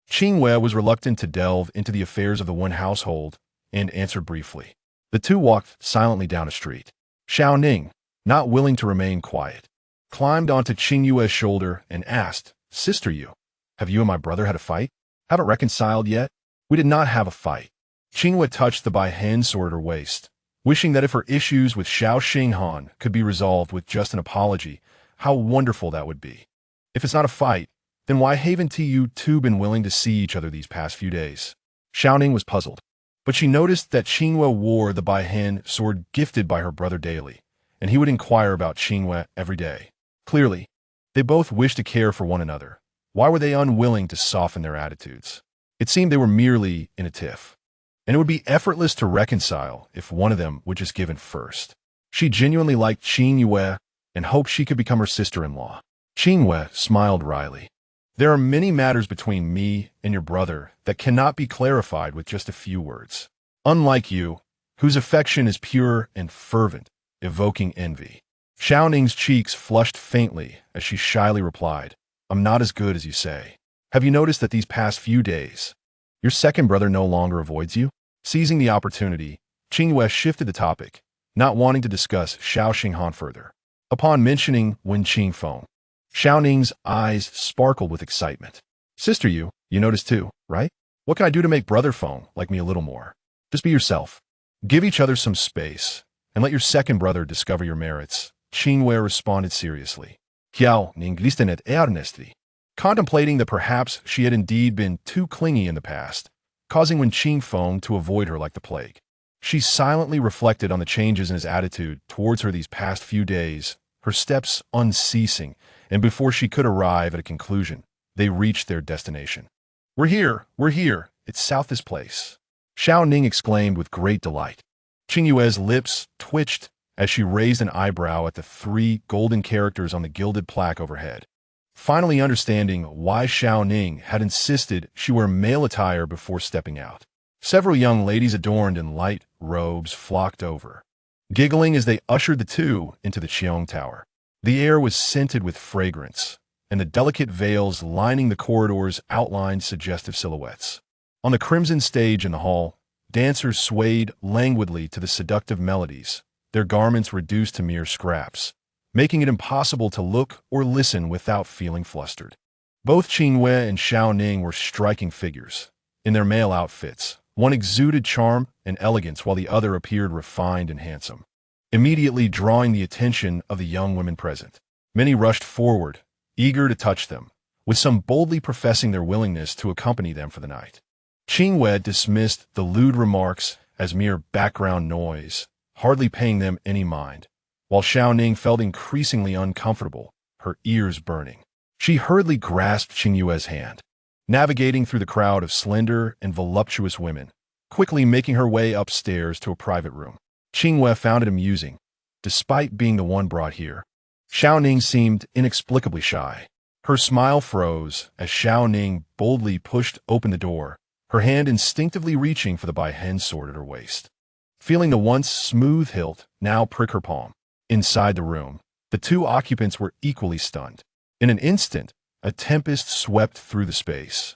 S1: Qingyue was reluctant to delve into the affairs of the Wen household and answered briefly. The two walked silently down a street. Xiao Ning, not willing to remain quiet, climbed onto Qingyue's shoulder and asked, Sister Yu, have you and my brother had a fight? Haven't reconciled yet? We did not have a fight. Qingyue touched the Bai Hen sword at her waist, wishing that if her issues with Xiao Xinghan could be resolved with just an apology, how wonderful that would be. If it's not a fight, then why haven't you two been willing to see each other these past few days? Xiao Ning was puzzled, but she noticed that Qingyue wore the Bai Hen sword gifted by her brother daily, and he would inquire about Qingyue every day. Clearly, they both wished to care for one another. Why were they unwilling to soften their attitudes? It seemed they were merely in a tiff, and it would be effortless to reconcile if one of them would just give in first. She genuinely liked Qingyue and hoped she could become her sister-in-law. Qingyue smiled wryly. There are many matters between me and your brother that cannot be clarified with just a few words. Unlike you, whose affection is pure and fervent, evoking envy. Xiao Ning's cheeks flushed faintly as she shyly replied, I'm not as good as you say. Have you noticed that these past few days, your second brother no longer avoids you? Seizing the opportunity, Qingyue shifted the topic, not wanting to discuss Xiao Xinghan further. Upon mentioning Wen Qingfeng, Xiao Ning's eyes sparkled with excitement. Sister you noticed too, right? What can I do to make Brother Feng like me a little more? Just be yourself. Give each other some space, and let your second brother discover your merits. Qingyue responded seriously. Xiao Ning glisten et earnestly, contemplating that perhaps she had indeed been too clingy in the past, causing Wen Qingfeng to avoid her like the plague. She silently reflected on the changes in his attitude towards her these past few days, her steps unceasing, and before she could arrive at a conclusion, they reached their destination. We're here, it's south this place. Xiao Ning exclaimed with great delight. Qingyue's lips twitched as she raised an eyebrow at the 3 golden characters on the gilded plaque overhead, finally understanding why Xiao Ning had insisted she wear male attire before stepping out. Several young ladies adorned in light robes flocked over, giggling as they ushered the two into the Qiong Tower. The air was scented with fragrance, and the delicate veils lining the corridors outlined suggestive silhouettes. On the crimson stage in the hall, dancers swayed languidly to the seductive melodies, their garments reduced to mere scraps, making it impossible to look or listen without feeling flustered. Both Qingyue and Xiao Ning were striking figures. In their male outfits, one exuded charm and elegance while the other appeared refined and handsome, immediately drawing the attention of the young women present. Many rushed forward, eager to touch them, with some boldly professing their willingness to accompany them for the night. Qingyue dismissed the lewd remarks as mere background noise, hardly paying them any mind, while Xiao Ning felt increasingly uncomfortable, her ears burning. She hurriedly grasped Qingyue's hand, navigating through the crowd of slender and voluptuous women, quickly making her way upstairs to a private room. Qingyue found it amusing despite being the one brought here. Xiao Ning seemed inexplicably shy. Her smile froze as Xiao Ning boldly pushed open the door, her hand instinctively reaching for the Bai-Hen sword at her waist. Feeling the once smooth hilt now prick her palm. Inside the room, the two occupants were equally stunned. In an instant, a tempest swept through the space,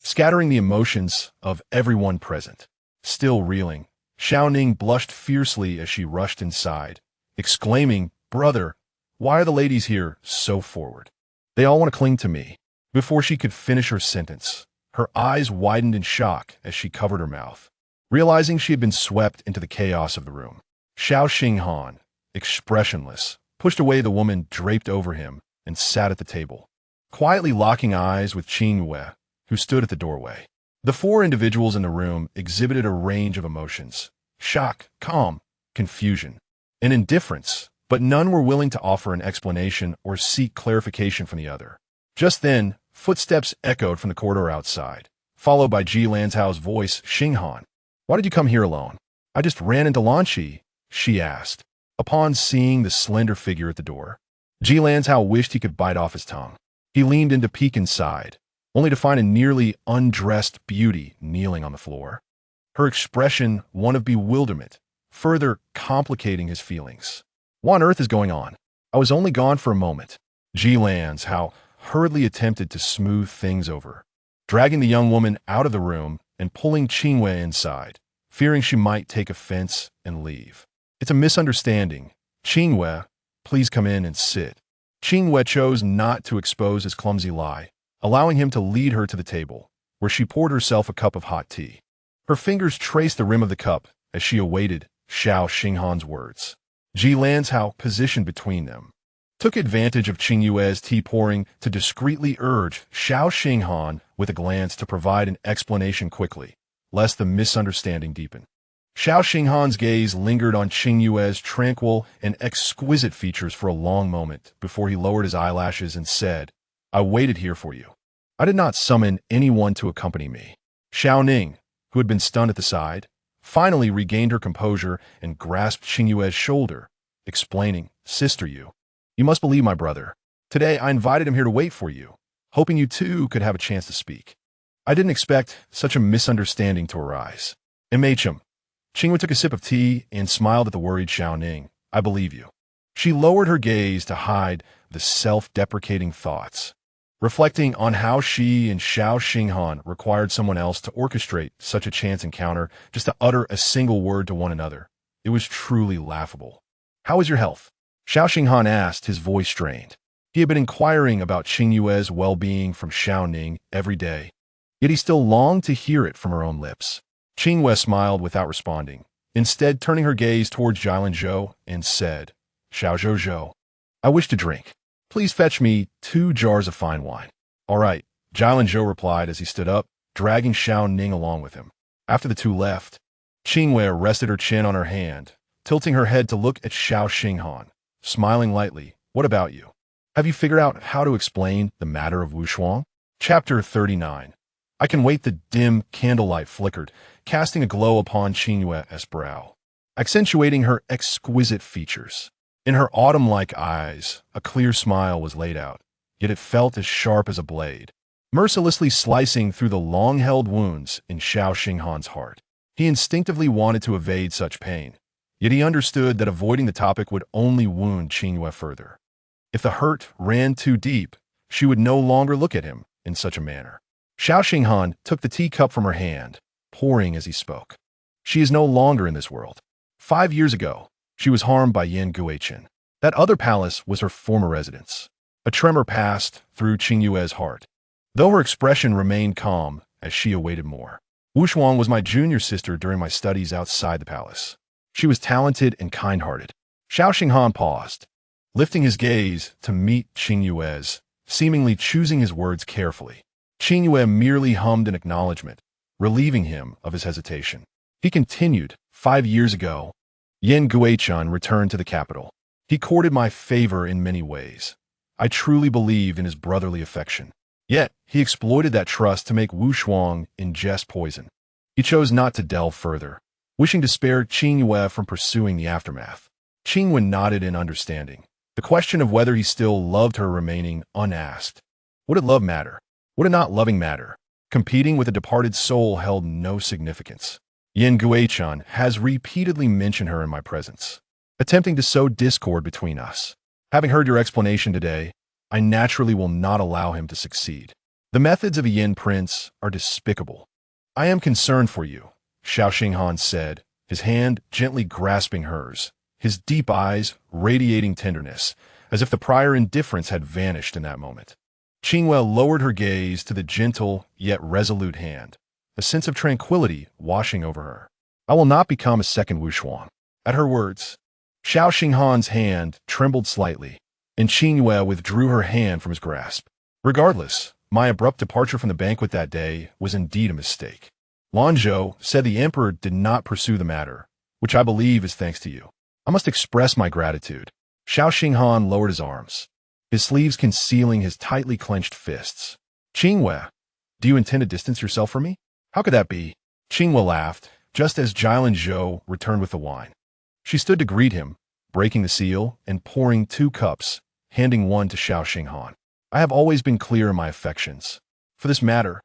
S1: scattering the emotions of everyone present. Still reeling, Xiao Ning blushed fiercely as she rushed inside, exclaiming, "Brother, why are the ladies here so forward? They all want to cling to me." Before she could finish her sentence, her eyes widened in shock as she covered her mouth, realizing she had been swept into the chaos of the room. Xiao Xinghan, expressionless, pushed away the woman draped over him and sat at the table, quietly locking eyes with Qingyue, who stood at the doorway. The four individuals in the room exhibited a range of emotions: shock, calm, confusion, and indifference, but none were willing to offer an explanation or seek clarification from the other. Just then, footsteps echoed from the corridor outside, followed by Ji Lanzhao's voice, "Xinghan, why did you come here alone?" "I just ran into Lanqi," she asked. Upon seeing the slender figure at the door, Ji Lanzhao wished he could bite off his tongue. He leaned in to peek inside, only to find a nearly undressed beauty kneeling on the floor. Her expression one of bewilderment, further complicating his feelings. "What on earth is going on? I was only gone for a moment." Ji Lanzhao hurriedly attempted to smooth things over, dragging the young woman out of the room and pulling Qingyue inside, fearing she might take offense and leave. "It's a misunderstanding. Qingyue, please come in and sit." Qingyue chose not to expose his clumsy lie, allowing him to lead her to the table, where she poured herself a cup of hot tea. Her fingers traced the rim of the cup as she awaited Xiao Xinghan's words. Ji Lanzhao, positioned between them, took advantage of Qingyue's tea pouring to discreetly urge Xiao Xinghan with a glance to provide an explanation quickly, lest the misunderstanding deepen. Xiao Xinghan's gaze lingered on Qingyue's tranquil and exquisite features for a long moment before he lowered his eyelashes and said, "I waited here for you. I did not summon anyone to accompany me." Xiao Ning, who had been stunned at the side, finally regained her composure and grasped Qingyue's shoulder, explaining, "Sister Yu, you must believe my brother. Today I invited him here to wait for you, hoping you too could have a chance to speak. I didn't expect such a misunderstanding to arise." "MHM." Qingyue took a sip of tea and smiled at the worried Xiao Ning. "I believe you." She lowered her gaze to hide the self-deprecating thoughts, reflecting on how she and Xiao Xinghan required someone else to orchestrate such a chance encounter just to utter a single word to one another. It was truly laughable. "How is your health?" Xiao Xinghan asked, his voice strained. He had been inquiring about Qingyue's well-being from Xiao Ning every day, yet he still longed to hear it from her own lips. Qingyue smiled without responding, instead turning her gaze towards Jilanzhou and said, "Xiao Zhou, I wish to drink. Please fetch me 2 jars of fine wine." "All right," Jilanzhou replied as he stood up, dragging Xiao Ning along with him. After the two left, Qingyue rested her chin on her hand, tilting her head to look at Xiao Xinghan, smiling lightly. "What about you? Have you figured out how to explain the matter of Wu Shuang?" Chapter 39. I can wait. The dim candlelight flickered, casting a glow upon Qingyue's brow, accentuating her exquisite features. In her autumn-like eyes, a clear smile was laid out, yet it felt as sharp as a blade, mercilessly slicing through the long-held wounds in Xiao Xinghan's heart. He instinctively wanted to evade such pain, yet he understood that avoiding the topic would only wound Qingyue further. If the hurt ran too deep, she would no longer look at him in such a manner. Xiao Xinghan took the teacup from her hand, pouring as he spoke. She is no longer in this world. 5 years ago, she was harmed by Yen Guichen. That other palace was her former residence. A tremor passed through Qingyue's heart, though her expression remained calm as she awaited more. Wu Shuang was my junior sister during my studies outside the palace. She was talented and kind-hearted. Xiao Xinghan paused, lifting his gaze to meet Qingyue's, seemingly choosing his words carefully. Qingyue merely hummed in acknowledgement, relieving him of his hesitation. He continued, 5 years ago, Yen Guichen returned to the capital. He courted my favor in many ways. I truly believed in his brotherly affection. Yet, he exploited that trust to make Wu Shuang ingest poison. He chose not to delve further, wishing to spare Qingyue from pursuing the aftermath. Qingyue nodded in understanding, the question of whether he still loved her remaining unasked. Would it love matter? Would it not loving matter? Competing with a departed soul held no significance. Yin Guichan has repeatedly mentioned her in my presence, attempting to sow discord between us. Having heard your explanation today, I naturally will not allow him to succeed. The methods of a Yin prince are despicable. I am concerned for you, Xiao Xinghan said, his hand gently grasping hers, his deep eyes radiating tenderness, as if the prior indifference had vanished in that moment. Qingyue lowered her gaze to the gentle yet resolute hand, a sense of tranquility washing over her. I will not become a second Wushuang. At her words, Xiao Xinghan's hand trembled slightly, and Qingyue withdrew her hand from his grasp. Regardless, my abrupt departure from the banquet that day was indeed a mistake. Lanzhou said the emperor did not pursue the matter, which I believe is thanks to you. I must express my gratitude. Xiao Xinghan lowered his arms, his sleeves concealing his tightly clenched fists. Qingyue, do you intend to distance yourself from me? How could that be? Qingyue laughed, just as Lanzhou returned with the wine. She stood to greet him, breaking the seal and pouring 2 cups, handing one to Xiao Xinghan. I have always been clear in my affections. For this matter,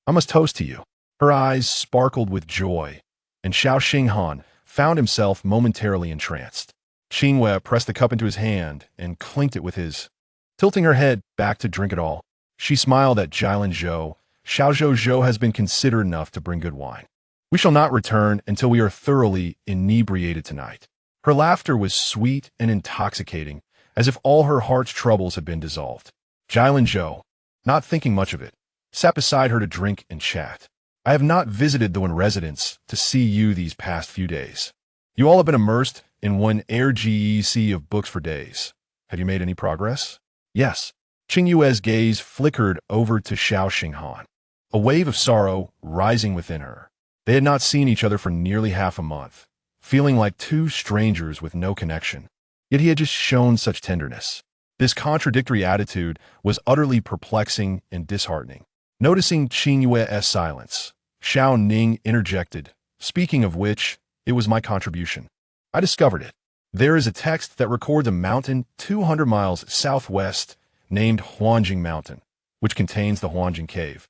S1: I must toast to you. Her eyes sparkled with joy, and Xiao Xinghan found himself momentarily entranced. Qingyue pressed the cup into his hand and clinked it with his, tilting her head back to drink it all. She smiled at Lanzhou. Xiao Zhou has been considerate enough to bring good wine. We shall not return until we are thoroughly inebriated tonight. Her laughter was sweet and intoxicating, as if all her heart's troubles had been dissolved. Lanzhou, not thinking much of it, sat beside her to drink and chat. I have not visited the Wen residence to see you these past few days. You all have been immersed in one sea of books for days. Have you made any progress? Yes. Qingyue's gaze flickered over to Xiao Xinghan, a wave of sorrow rising within her. They had not seen each other for nearly half a month, feeling like 2 strangers with no connection. Yet he had just shown such tenderness. This contradictory attitude was utterly perplexing and disheartening. Noticing Qingyue's silence, Xiao Ning interjected, speaking of which, it was my contribution. I discovered it. There is a text that records a mountain 200 miles southwest named Huangjing Mountain, which contains the Huangjing Cave,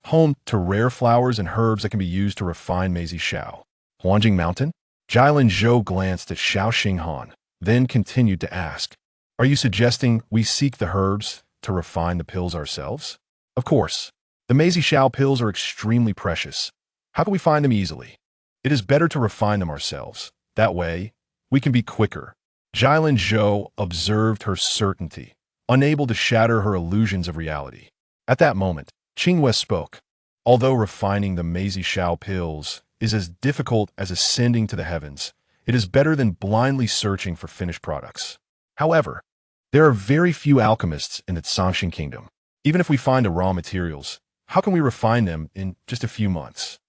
S1: home to rare flowers and herbs that can be used to refine maize xiao. Huangjing Mountain? Lanzhou glanced at Xiao Xinghan, then continued to ask, are you suggesting we seek the herbs to refine the pills ourselves? Of course. The maize xiao pills are extremely precious. How can we find them easily? It is better to refine them ourselves. That way, we can be quicker. Lanzhou observed her certainty, unable to shatter her illusions of reality. At that moment, Qingyue spoke. Although refining the maize xiao pills is as difficult as ascending to the heavens, it is better than blindly searching for finished products. However, there are very few alchemists in the Zhangxing kingdom. Even if we find the raw materials, how can we refine them in just a few months?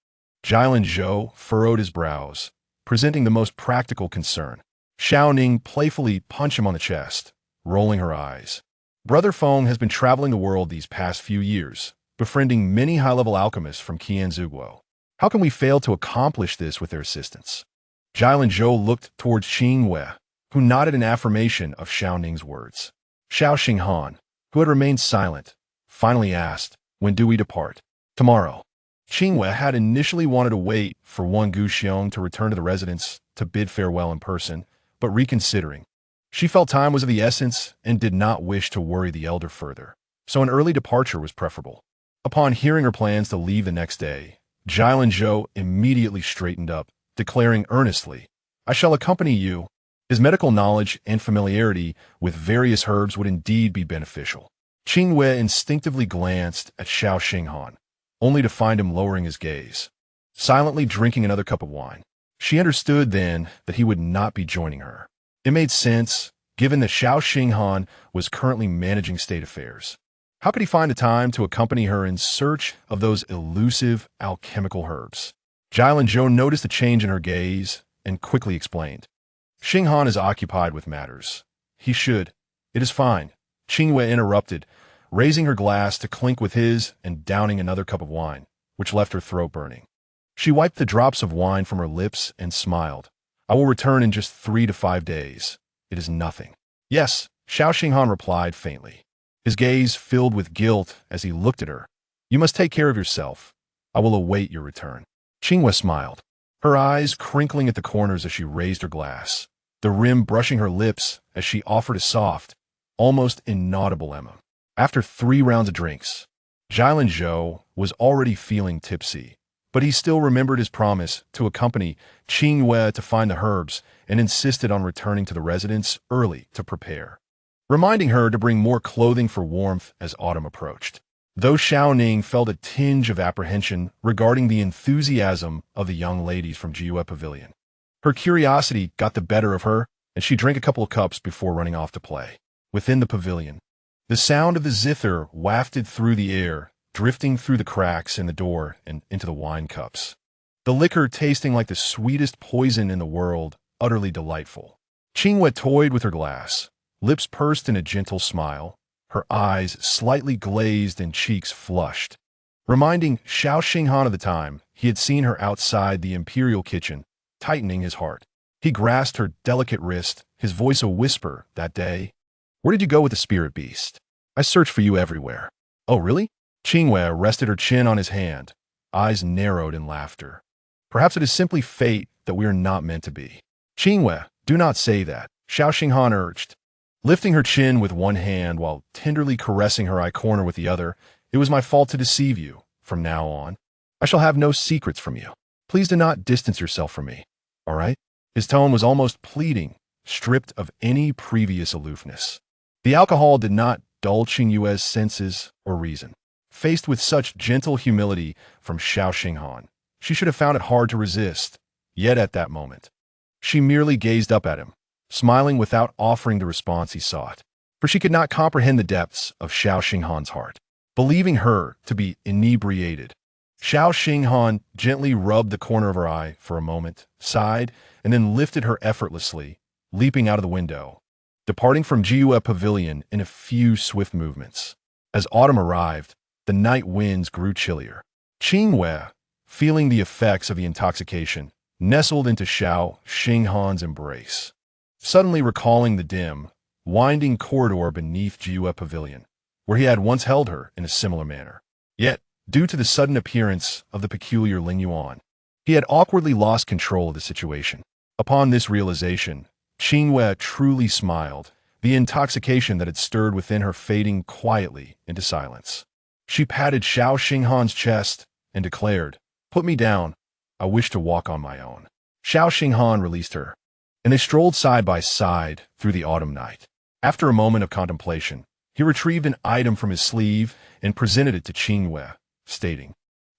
S1: Lanzhou furrowed his brows, presenting the most practical concern. Xiao Ning playfully punched him on the chest, rolling her eyes. Brother Feng has been traveling the world these past few years, befriending many high-level alchemists from Qianzhuo. How can we fail to accomplish this with their assistance? Lanzhou looked towards Qingyue, who nodded in affirmation of Xiao Ning's words. Xiao Xinghan, who had remained silent, finally asked, when do we depart? Tomorrow. Qingyue had initially wanted to wait for Wen Guxiong to return to the residence to bid farewell in person, but reconsidering, she felt time was of the essence and did not wish to worry the elder further, so an early departure was preferable. Upon hearing her plans to leave the next day, Lanzhou immediately straightened up, declaring earnestly, I shall accompany you. His medical knowledge and familiarity with various herbs would indeed be beneficial. Qingyue instinctively glanced at Xiao Xinghan, only to find him lowering his gaze, silently drinking another cup of wine. She understood then that he would not be joining her. It made sense, given that Xiao Xinghan was currently managing state affairs. How could he find the time to accompany her in search of those elusive alchemical herbs? Lanzhou noticed a change in her gaze and quickly explained. Xinghan is occupied with matters. He should. It is fine. Qingyue interrupted, raising her glass to clink with his and downing another cup of wine, which left her throat burning. She wiped the drops of wine from her lips and smiled. I will return in just 3 to 5 days. It is nothing. Yes, Xiao Xinghan replied faintly. His gaze filled with guilt as he looked at her. You must take care of yourself. I will await your return. Qingyue smiled, her eyes crinkling at the corners as she raised her glass, the rim brushing her lips as she offered a soft, almost inaudible emma. After 3 rounds of drinks, Jilin Zhou was already feeling tipsy, but he still remembered his promise to accompany Qingyue to find the herbs and insisted on returning to the residence early to prepare, reminding her to bring more clothing for warmth as autumn approached. Though Xiaoning felt a tinge of apprehension regarding the enthusiasm of the young ladies from Qingyue Pavilion, her curiosity got the better of her, and she drank a couple of cups before running off to play. Within the pavilion, the sound of the zither wafted through the air, drifting through the cracks in the door and into the wine cups. The liquor tasting like the sweetest poison in the world, utterly delightful. Qingyue toyed with her glass, lips pursed in a gentle smile, her eyes slightly glazed and cheeks flushed, reminding Xiao Xinghan of the time he had seen her outside the imperial kitchen, tightening his heart. He grasped her delicate wrist, his voice a whisper that day. Where did you go with the spirit beast? I searched for you everywhere. Oh, really? Qingyue rested her chin on his hand, eyes narrowed in laughter. Perhaps it is simply fate that we are not meant to be. Qingyue, do not say that, Xiao Xinghan urged, lifting her chin with one hand while tenderly caressing her eye corner with the other. It was my fault to deceive you. From now on, I shall have no secrets from you. Please do not distance yourself from me, all right? His tone was almost pleading, stripped of any previous aloofness. The alcohol did not dull Qingyue's senses or reason. Faced with such gentle humility from Xiao Xinghan, she should have found it hard to resist. Yet at that moment, she merely gazed up at him, smiling without offering the response he sought, for she could not comprehend the depths of Xiao Xinghan's heart. Believing her to be inebriated, Xiao Xinghan gently rubbed the corner of her eye for a moment, sighed, and then lifted her effortlessly, leaping out of the window, departing from Qingyue Pavilion in a few swift movements. As autumn arrived, the night winds grew chillier. Qingyue, feeling the effects of the intoxication, nestled into Xiao Xinghan's embrace, suddenly recalling the dim, winding corridor beneath Qingyue Pavilion, where he had once held her in a similar manner. Yet, due to the sudden appearance of the peculiar Lingyuan, he had awkwardly lost control of the situation. Upon this realization, Qingyue truly smiled, the intoxication that had stirred within her fading quietly into silence. She patted Xiao Xinghan's chest and declared, "Put me down. I wish to walk on my own." Xiao Xinghan released her, and they strolled side by side through the autumn night. After a moment of contemplation, he retrieved an item from his sleeve and presented it to Qingyue, stating,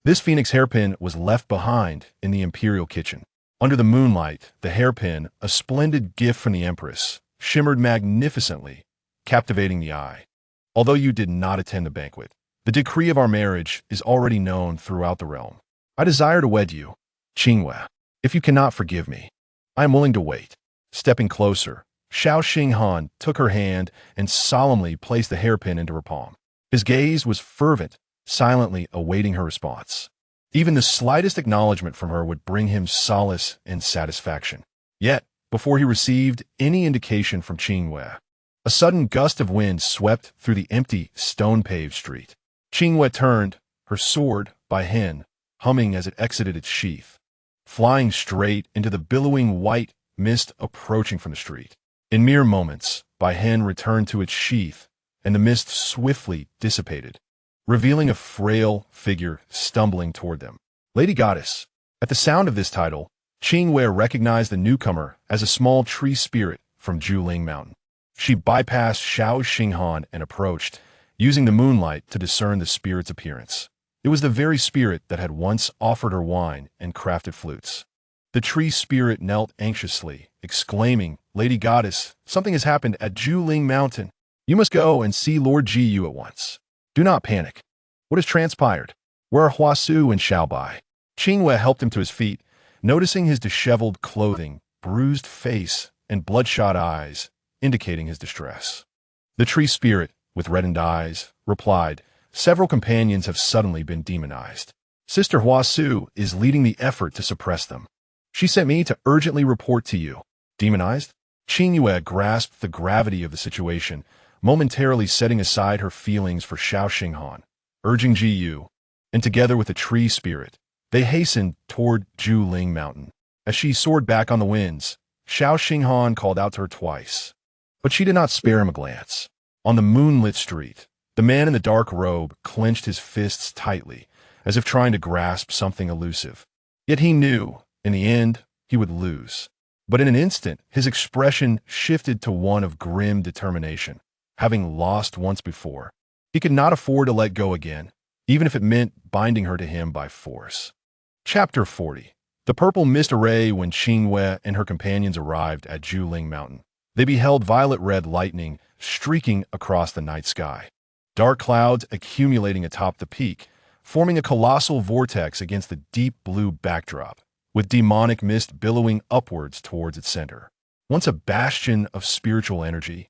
S1: "This phoenix hairpin was left behind in the imperial kitchen." Under the moonlight, the hairpin, a splendid gift from the empress, shimmered magnificently, captivating the eye. Although you did not attend the banquet, the decree of our marriage is already known throughout the realm. I desire to wed you, Qingyue. If you cannot forgive me, I am willing to wait. Stepping closer, Xiao Xinghan took her hand and solemnly placed the hairpin into her palm. His gaze was fervent, silently awaiting her response. Even the slightest acknowledgement from her would bring him solace and satisfaction. Yet, before he received any indication from Qingyue, a sudden gust of wind swept through the empty, stone-paved street. Qingyue turned, her sword, by hen, humming as it exited its sheath, flying straight into the billowing white mist approaching from the street. In mere moments, Bai Hen returned to its sheath, and the mist swiftly dissipated, revealing a frail figure stumbling toward them. Lady Goddess. At the sound of this title, Qingyue recognized the newcomer as a small tree spirit from Juling Mountain. She bypassed Xiao Xinghan and approached, using the moonlight to discern the spirit's appearance. It was the very spirit that had once offered her wine and crafted flutes. The tree spirit knelt anxiously, exclaiming, "Lady Goddess, something has happened at Juling Mountain. You must go and see Lord Qingyue at once. Do not panic. What has transpired? Where are Huasu and Xiaobai?" Qingyue helped him to his feet, noticing his disheveled clothing, bruised face, and bloodshot eyes, indicating his distress. The tree spirit, with reddened eyes, replied, "Several companions have suddenly been demonized. Sister Huasu is leading the effort to suppress them. She sent me to urgently report to you." "Demonized? Qingyue grasped the gravity of the situation, momentarily setting aside her feelings for Xiao Xinghan, urging Qingyue, and together with the tree spirit, they hastened toward Juling Mountain. As she soared back on the winds, Xiao Xinghan called out to her twice. But she did not spare him a glance. On the moonlit street, the man in the dark robe clenched his fists tightly, as if trying to grasp something elusive. Yet he knew, in the end, he would lose. But in an instant, his expression shifted to one of grim determination. Having lost once before, he could not afford to let go again, even if it meant binding her to him by force. Chapter 40. The purple mist array. When Qingyue and her companions arrived at Juling Mountain, they beheld violet-red lightning streaking across the night sky. Dark clouds accumulating atop the peak, forming a colossal vortex against the deep blue backdrop, with demonic mist billowing upwards towards its center. Once a bastion of spiritual energy,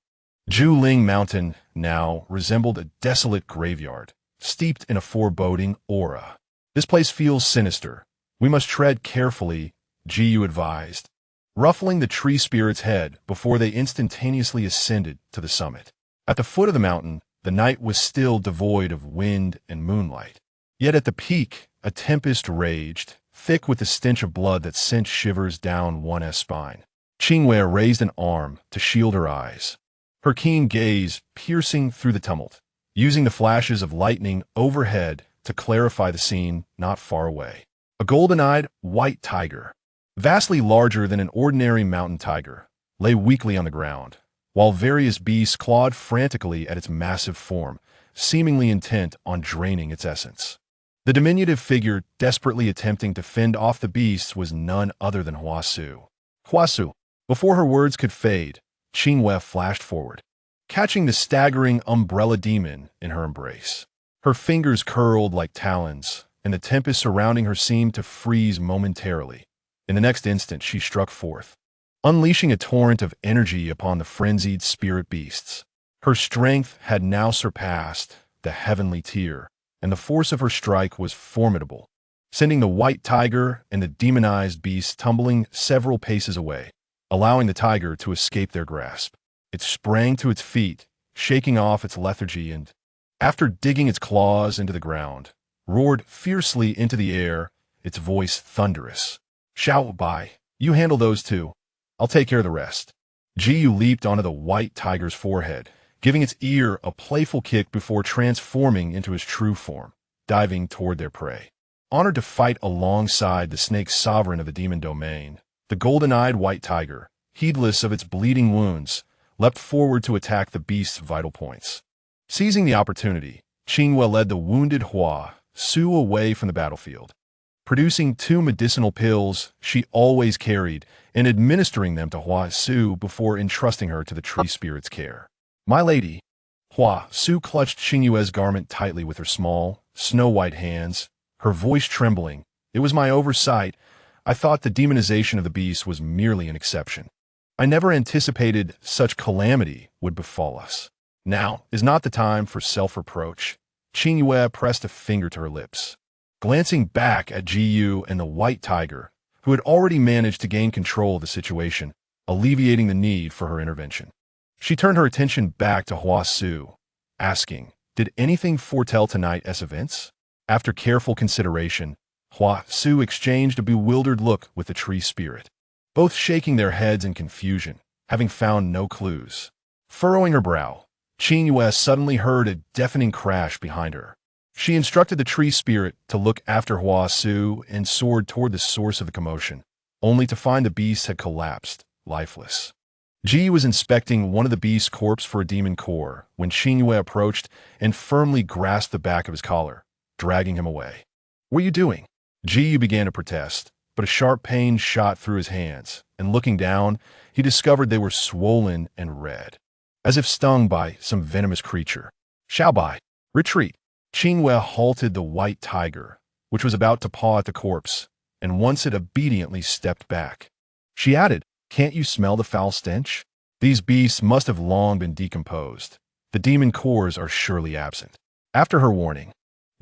S1: Juling Mountain now resembled a desolate graveyard, steeped in a foreboding aura. This place feels sinister. We must tread carefully, Qingyue advised, ruffling the tree spirit's head before they instantaneously ascended to the summit. At the foot of the mountain, the night was still devoid of wind and moonlight. Yet at the peak, a tempest raged, thick with the stench of blood that sent shivers down one's spine. Qingyue raised an arm to shield her eyes, her keen gaze piercing through the tumult, using the flashes of lightning overhead to clarify the scene not far away. A golden-eyed white tiger, vastly larger than an ordinary mountain tiger, lay weakly on the ground, while various beasts clawed frantically at its massive form, seemingly intent on draining its essence. The diminutive figure desperately attempting to fend off the beasts was none other than Huasu. Huasu. Before her words could fade, Qingyue flashed forward, catching the staggering umbrella demon in her embrace. Her fingers curled like talons, and the tempest surrounding her seemed to freeze momentarily. In the next instant, she struck forth, unleashing a torrent of energy upon the frenzied spirit beasts. Her strength had now surpassed the heavenly tier, and the force of her strike was formidable, sending the white tiger and the demonized beast tumbling several paces away, allowing the tiger to escape their grasp. It sprang to its feet, shaking off its lethargy and, after digging its claws into the ground, roared fiercely into the air, its voice thunderous. "Xiao Bai, you handle those two. I'll take care of the rest." Qingyue leaped onto the white tiger's forehead, giving its ear a playful kick before transforming into his true form, diving toward their prey. Honored to fight alongside the snake sovereign of the demon domain, the golden-eyed white tiger, heedless of its bleeding wounds, leapt forward to attack the beast's vital points. Seizing the opportunity, Qingyue led the wounded Huasu away from the battlefield, producing 2 medicinal pills she always carried and administering them to Huasu before entrusting her to the tree spirit's care. "My lady." Huasu clutched Qingyue's garment tightly with her small, snow-white hands, her voice trembling. "It was my oversight. I thought the demonization of the beast was merely an exception. I never anticipated such calamity would befall us. Now is not the time for self-reproach." Qingyue pressed a finger to her lips, glancing back at Qingyue and the white tiger, who had already managed to gain control of the situation, alleviating the need for her intervention. She turned her attention back to Huasu, asking, "Did anything foretell tonight's events?" After careful consideration, Huasu exchanged a bewildered look with the tree spirit, both shaking their heads in confusion, having found no clues. Furrowing her brow, Qingyue suddenly heard a deafening crash behind her. She instructed the tree spirit to look after Huasu and soared toward the source of the commotion, only to find the beast had collapsed, lifeless. Qingyue was inspecting one of the beast's corpse for a demon core when Qingyue approached and firmly grasped the back of his collar, dragging him away. "What are you doing?" Qingyue began to protest, but a sharp pain shot through his hands, and looking down, he discovered they were swollen and red, as if stung by some venomous creature. "Xiao Bai, retreat." Qingyue halted the white tiger, which was about to paw at the corpse, and once it obediently stepped back. She added, "Can't you smell the foul stench? These beasts must have long been decomposed. The demon cores are surely absent." After her warning,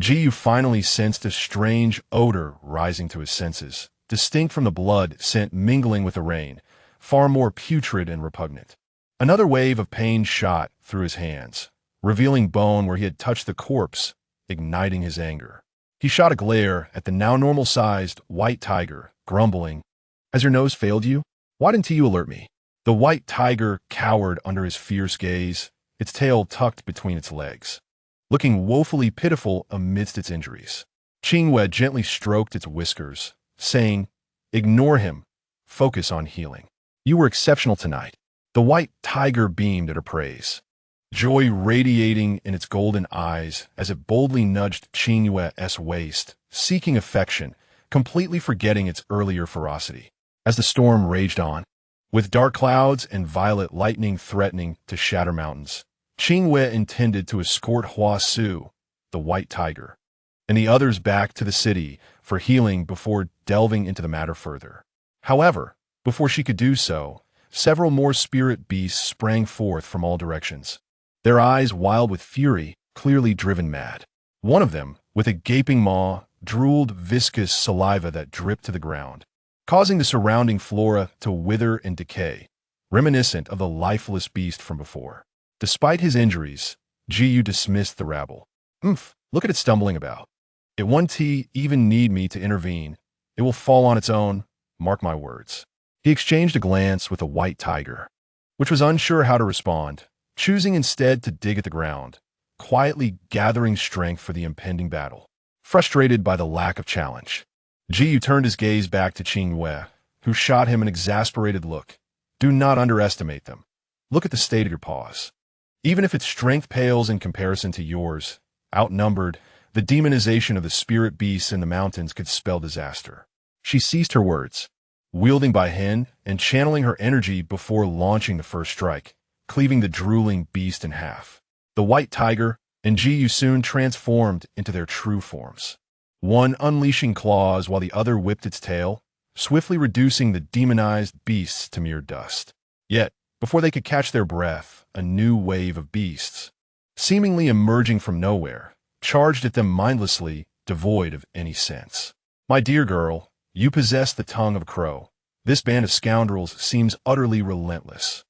S1: Qingyue finally sensed a strange odor rising to his senses, distinct from the blood scent mingling with the rain, far more putrid and repugnant. Another wave of pain shot through his hands, revealing bone where he had touched the corpse, igniting his anger. He shot a glare at the now normal-sized white tiger, grumbling, "Has your nose failed you? Why didn't you alert me?" The white tiger cowered under his fierce gaze, its tail tucked between its legs, looking woefully pitiful amidst its injuries. Qingyue gently stroked its whiskers, saying, "Ignore him. Focus on healing. You were exceptional tonight." The white tiger beamed at her praise, joy radiating in its golden eyes as it boldly nudged Qingyue's waist, seeking affection, completely forgetting its earlier ferocity. As the storm raged on, with dark clouds and violet lightning threatening to shatter mountains, Qingyue intended to escort Hua Su, the white tiger, and the others back to the city for healing before delving into the matter further. However, before she could do so, several more spirit beasts sprang forth from all directions, their eyes wild with fury, clearly driven mad. One of them, with a gaping maw, drooled viscous saliva that dripped to the ground, causing the surrounding flora to wither and decay, reminiscent of the lifeless beast from before. Despite his injuries, Qingyue dismissed the rabble. Look at it stumbling about. It won't even need me to intervene. It will fall on its own, mark my words." He exchanged a glance with the white tiger, which was unsure how to respond, choosing instead to dig at the ground, quietly gathering strength for the impending battle. Frustrated by the lack of challenge, Qingyue turned his gaze back to Qingyue, who shot him an exasperated look. "Do not underestimate them. Look at the state of your paws. Even if its strength pales in comparison to yours, outnumbered, the demonization of the spirit beasts in the mountains could spell disaster." She ceased her words, wielding by hand and channeling her energy before launching the first strike, cleaving the drooling beast in half. The white tiger and Qingyue soon transformed into their true forms, one unleashing claws while the other whipped its tail, swiftly reducing the demonized beasts to mere dust. Yet, before they could catch their breath, a new wave of beasts, seemingly emerging from nowhere, charged at them mindlessly, devoid of any sense. "My dear girl, you possess the tongue of a crow. This band of scoundrels seems utterly relentless."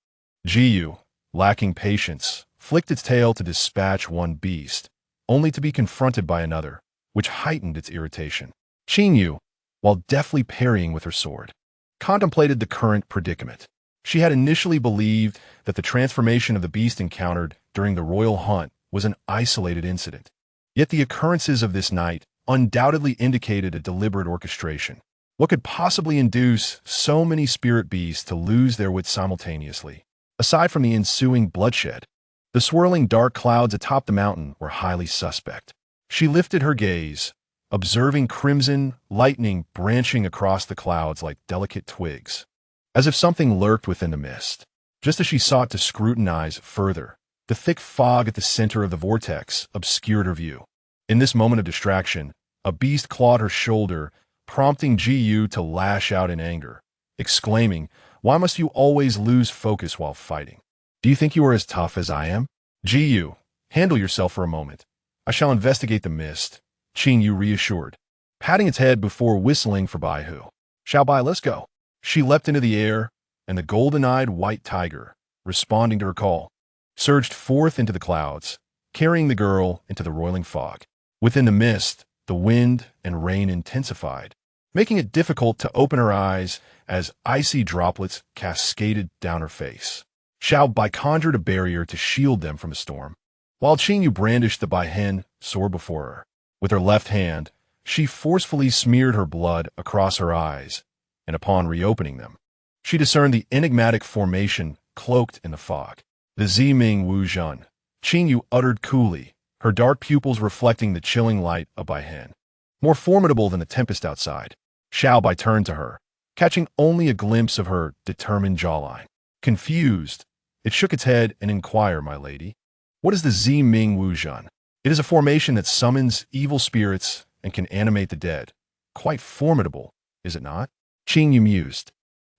S1: Qingyue, lacking patience, flicked its tail to dispatch one beast, only to be confronted by another, which heightened its irritation. Qingyue, while deftly parrying with her sword, contemplated the current predicament. She had initially believed that the transformation of the beast encountered during the royal hunt was an isolated incident. Yet the occurrences of this night undoubtedly indicated a deliberate orchestration. What could possibly induce so many spirit beasts to lose their wits simultaneously? Aside from the ensuing bloodshed, the swirling dark clouds atop the mountain were highly suspect. She lifted her gaze, observing crimson lightning branching across the clouds like delicate twigs, as if something lurked within the mist. Just as she sought to scrutinize further, the thick fog at the center of the vortex obscured her view. In this moment of distraction, a beast clawed her shoulder, prompting Qingyue to lash out in anger, exclaiming, "Why must you always lose focus while fighting? Do you think you are as tough as I am?" "Qingyue, handle yourself for a moment. I shall investigate the mist," Qingyue reassured, patting its head before whistling for Baihu. "Shall Bai, let's go." She leapt into the air, and the golden-eyed white tiger, responding to her call, surged forth into the clouds, carrying the girl into the roiling fog. Within the mist, the wind and rain intensified, making it difficult to open her eyes as icy droplets cascaded down her face. Xiao Bai conjured a barrier to shield them from the storm, while Qingyue brandished the Baihen sword before her. With her left hand, she forcefully smeared her blood across her eyes, and upon reopening them, she discerned the enigmatic formation cloaked in the fog. "The Ziming Wu Zhen," Qingyue uttered coolly, her dark pupils reflecting the chilling light of Baihen. More formidable than the tempest outside. Xiao Bai turned to her, catching only a glimpse of her determined jawline. Confused, it shook its head and inquired, "My lady, what is the Ziming Wu Zhen?" "It is a formation that summons evil spirits and can animate the dead. Quite formidable, is it not?" Qingyue mused,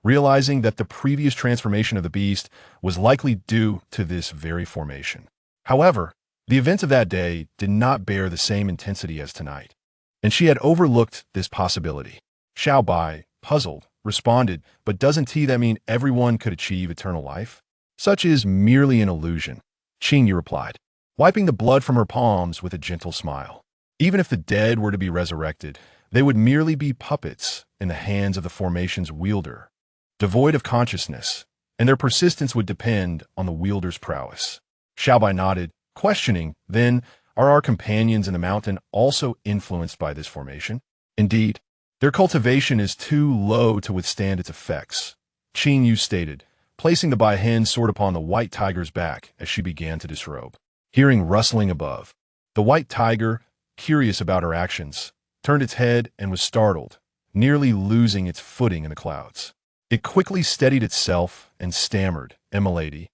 S1: realizing that the previous transformation of the beast was likely due to this very formation. However, the events of that day did not bear the same intensity as tonight, and she had overlooked this possibility. Xiao Bai, puzzled, responded, but doesn't that mean everyone could achieve eternal life? Such is merely an illusion, Qingyue replied, wiping the blood from her palms with a gentle smile. Even if the dead were to be resurrected, they would merely be puppets in the hands of the formation's wielder, devoid of consciousness, and their persistence would depend on the wielder's prowess. Xiaobai nodded, questioning, then, are our companions in the mountain also influenced by this formation? Indeed, their cultivation is too low to withstand its effects, Qingyue stated, placing the Baihen sword upon the white tiger's back as she began to disrobe. Hearing rustling above, the white tiger, curious about her actions, turned its head and was startled, nearly losing its footing in the clouds. It quickly steadied itself and stammered, "Milady,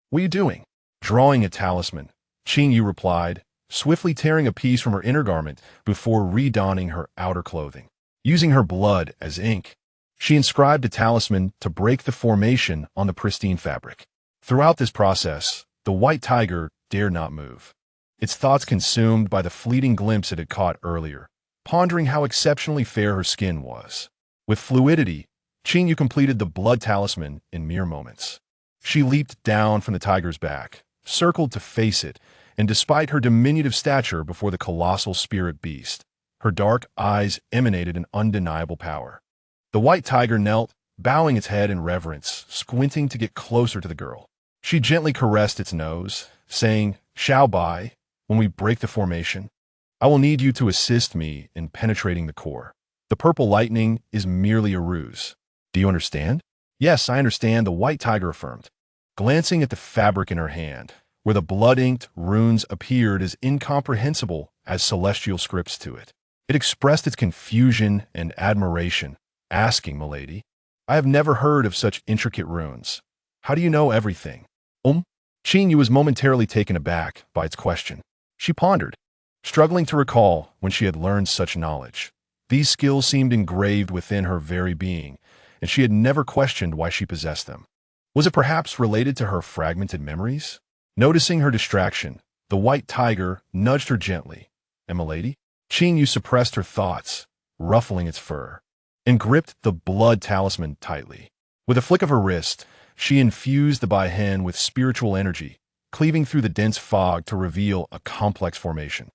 S1: what are you doing?" "Drawing a talisman," Qingyue replied, swiftly tearing a piece from her inner garment before redonning her outer clothing. Using her blood as ink, she inscribed a talisman to break the formation on the pristine fabric. Throughout this process, the white tiger dared not move, its thoughts consumed by the fleeting glimpse it had caught earlier, pondering how exceptionally fair her skin was. With fluidity, Qingyue completed the blood talisman in mere moments. She leaped down from the tiger's back, circled to face it, and despite her diminutive stature before the colossal spirit beast, her dark eyes emanated an undeniable power. The white tiger knelt, bowing its head in reverence, squinting to get closer to the girl. She gently caressed its nose, saying, "Xiaobai, when we break the formation, I will need you to assist me in penetrating the core. The purple lightning is merely a ruse. Do you understand?" "Yes, I understand," the white tiger affirmed, glancing at the fabric in her hand, where the blood-inked runes appeared as incomprehensible as celestial scripts to it. It expressed its confusion and admiration, asking, "Milady, I have never heard of such intricate runes. How do you know everything?" Qingyue was momentarily taken aback by its question. She pondered, struggling to recall when she had learned such knowledge. These skills seemed engraved within her very being, and she had never questioned why she possessed them. Was it perhaps related to her fragmented memories? Noticing her distraction, the white tiger nudged her gently. "Milady?" Qingyue suppressed her thoughts, ruffling its fur, and gripped the blood talisman tightly. With a flick of her wrist, she infused the Baihen with spiritual energy, cleaving through the dense fog to reveal a complex formation.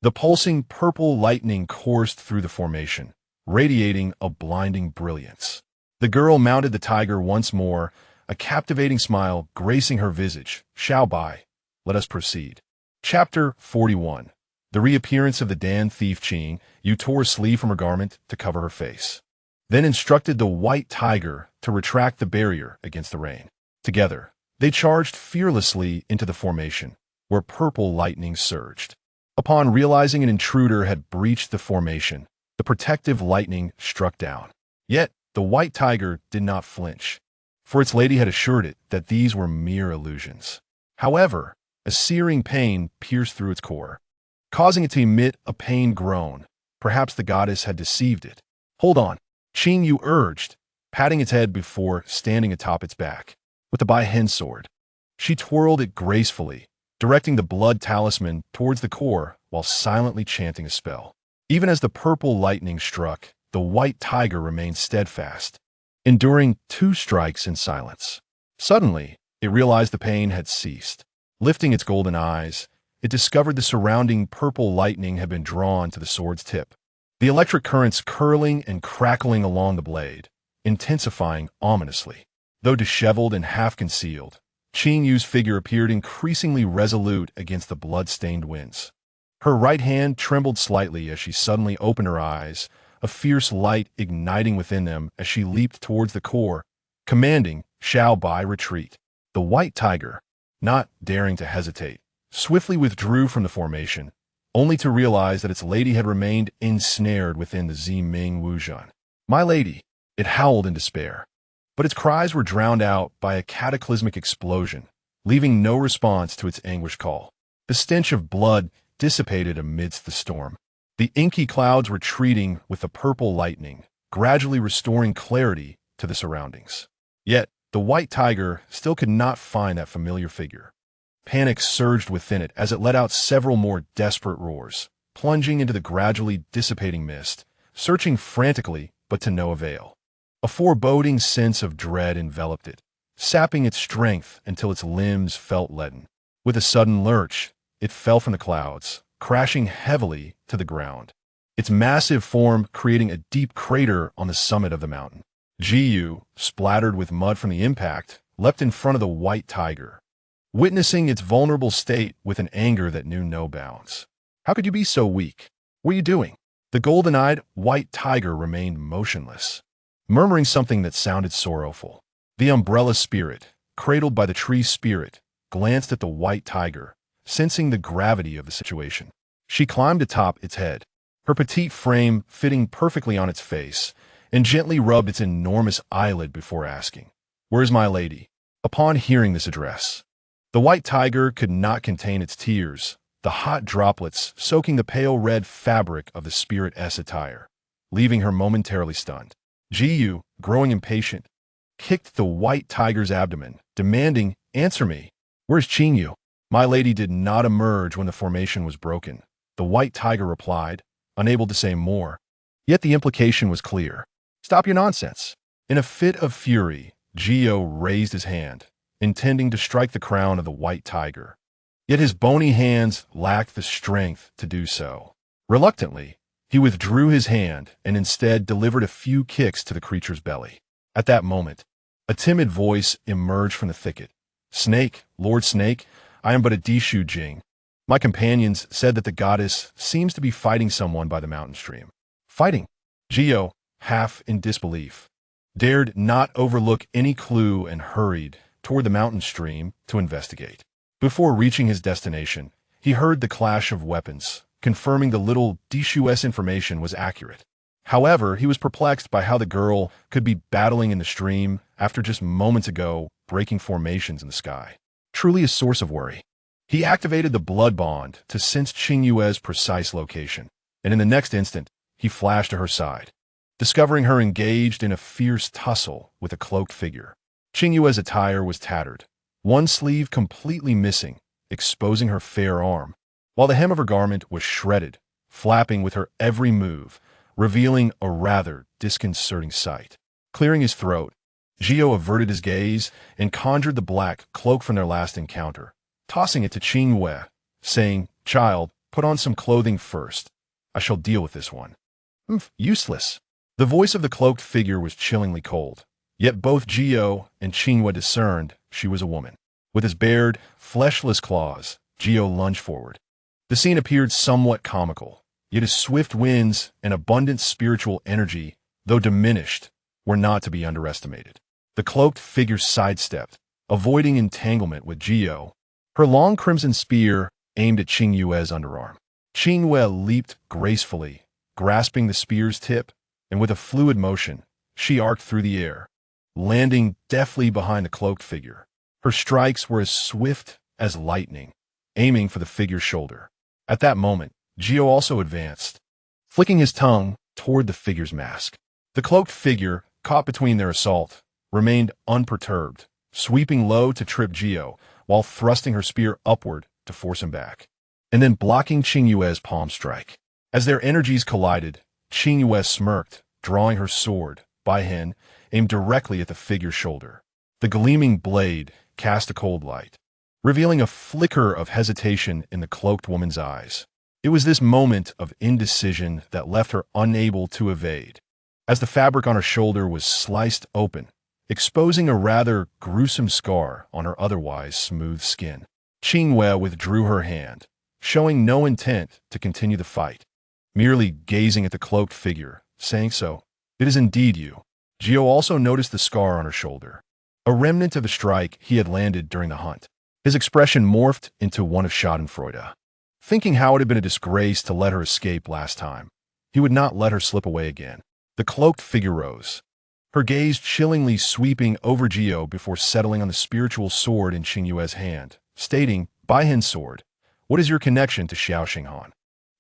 S1: The pulsing purple lightning coursed through the formation, radiating a blinding brilliance. The girl mounted the tiger once more, a captivating smile gracing her visage. "Xiaobai, let us proceed." Chapter 41. The reappearance of the Dan thief. Qingyue tore a sleeve from her garment to cover her face, then instructed the white tiger to retract the barrier against the rain. Together, they charged fearlessly into the formation, where purple lightning surged. Upon realizing an intruder had breached the formation, the protective lightning struck down. Yet, the white tiger did not flinch, for its lady had assured it that these were mere illusions. However, a searing pain pierced through its core, causing it to emit a pained groan. Perhaps the goddess had deceived it. "Hold on," Qingyue urged, patting its head before standing atop its back. With the Baihen sword, she twirled it gracefully, directing the blood talisman towards the core while silently chanting a spell. Even as the purple lightning struck, the white tiger remained steadfast, enduring 2 strikes in silence. Suddenly, it realized the pain had ceased. Lifting its golden eyes, it discovered the surrounding purple lightning had been drawn to the sword's tip, the electric currents curling and crackling along the blade, intensifying ominously. Though disheveled and half-concealed, Qingyue's figure appeared increasingly resolute against the blood-stained winds. Her right hand trembled slightly as she suddenly opened her eyes, a fierce light igniting within them as she leaped towards the core, commanding, "Xiaobai, retreat." The white tiger, not daring to hesitate, swiftly withdrew from the formation, only to realize that its lady had remained ensnared within the Ziming Wujan. "My lady," it howled in despair. But its cries were drowned out by a cataclysmic explosion, leaving no response to its anguished call. The stench of blood dissipated amidst the storm, the inky clouds retreating with the purple lightning, gradually restoring clarity to the surroundings. Yet, the white tiger still could not find that familiar figure. Panic surged within it as it let out several more desperate roars, plunging into the gradually dissipating mist, searching frantically but to no avail. A foreboding sense of dread enveloped it, sapping its strength until its limbs felt leaden. With a sudden lurch, it fell from the clouds, crashing heavily to the ground, its massive form creating a deep crater on the summit of the mountain. Qingyue, splattered with mud from the impact, leapt in front of the white tiger, witnessing its vulnerable state with an anger that knew no bounds. How could you be so weak? What are you doing? The golden-eyed white tiger remained motionless, murmuring something that sounded sorrowful. The umbrella spirit, cradled by the tree spirit, glanced at the white tiger, sensing the gravity of the situation. She climbed atop its head, her petite frame fitting perfectly on its face, and gently rubbed its enormous eyelid before asking, "Where's my lady?" Upon hearing this address, the white tiger could not contain its tears, the hot droplets soaking the pale red fabric of the spirit's attire, leaving her momentarily stunned. Qingyue, growing impatient, kicked the white tiger's abdomen, demanding, "Answer me. Where's Qingyue?" "My lady did not emerge when the formation was broken," the white tiger replied, unable to say more. Yet the implication was clear. "Stop your nonsense." In a fit of fury, Qingyue raised his hand, intending to strike the crown of the white tiger. Yet his bony hands lacked the strength to do so. Reluctantly, he withdrew his hand and instead delivered a few kicks to the creature's belly. At that moment, a timid voice emerged from the thicket. "Snake, Lord Snake, I am but a Dishu Jing. My companions said that the goddess seems to be fighting someone by the mountain stream." "Fighting?" Qingyue, half in disbelief, dared not overlook any clue and hurried toward the mountain stream to investigate. Before reaching his destination, he heard the clash of weapons, confirming the little Dishu's information was accurate. However, he was perplexed by how the girl could be battling in the stream after just moments ago breaking formations in the sky. Truly a source of worry. He activated the blood bond to sense Qingyue's precise location, and in the next instant, he flashed to her side, discovering her engaged in a fierce tussle with a cloaked figure. Qingyue's attire was tattered, one sleeve completely missing, exposing her fair arm, while the hem of her garment was shredded, flapping with her every move, revealing a rather disconcerting sight. Clearing his throat, Qingyue averted his gaze and conjured the black cloak from their last encounter, tossing it to Qingyue, saying, "Child, put on some clothing first. I shall deal with this one." Useless. The voice of the cloaked figure was chillingly cold, yet both Qingyue and Qingyue discerned she was a woman. With his bared, fleshless claws, Qingyue lunged forward. The scene appeared somewhat comical, yet his swift winds and abundant spiritual energy, though diminished, were not to be underestimated. The cloaked figure sidestepped, avoiding entanglement with Qingyue, her long crimson spear aimed at Qingyue's underarm. Qingyue leaped gracefully, grasping the spear's tip, and with a fluid motion, she arced through the air, landing deftly behind the cloaked figure. Her strikes were as swift as lightning, aiming for the figure's shoulder. At that moment, Qingyue also advanced, flicking his tongue toward the figure's mask. The cloaked figure, caught between their assault, remained unperturbed, sweeping low to trip Qingyue while thrusting her spear upward to force him back, and then blocking Qingyue's palm strike. As their energies collided, Qingyue smirked, drawing her sword, Baihen, aimed directly at the figure's shoulder. The gleaming blade cast a cold light, revealing a flicker of hesitation in the cloaked woman's eyes. It was this moment of indecision that left her unable to evade, as the fabric on her shoulder was sliced open, exposing a rather gruesome scar on her otherwise smooth skin. Qingyue withdrew her hand, showing no intent to continue the fight, merely gazing at the cloaked figure, saying, "So, it is indeed you." Qingyue also noticed the scar on her shoulder, a remnant of the strike he had landed during the hunt. His expression morphed into one of schadenfreude. Thinking how it had been a disgrace to let her escape last time, he would not let her slip away again. The cloaked figure rose, her gaze chillingly sweeping over Qingyue before settling on the spiritual sword in Qingyue's hand, stating, "Baihen's sword, what is your connection to Xiao Xinghan?"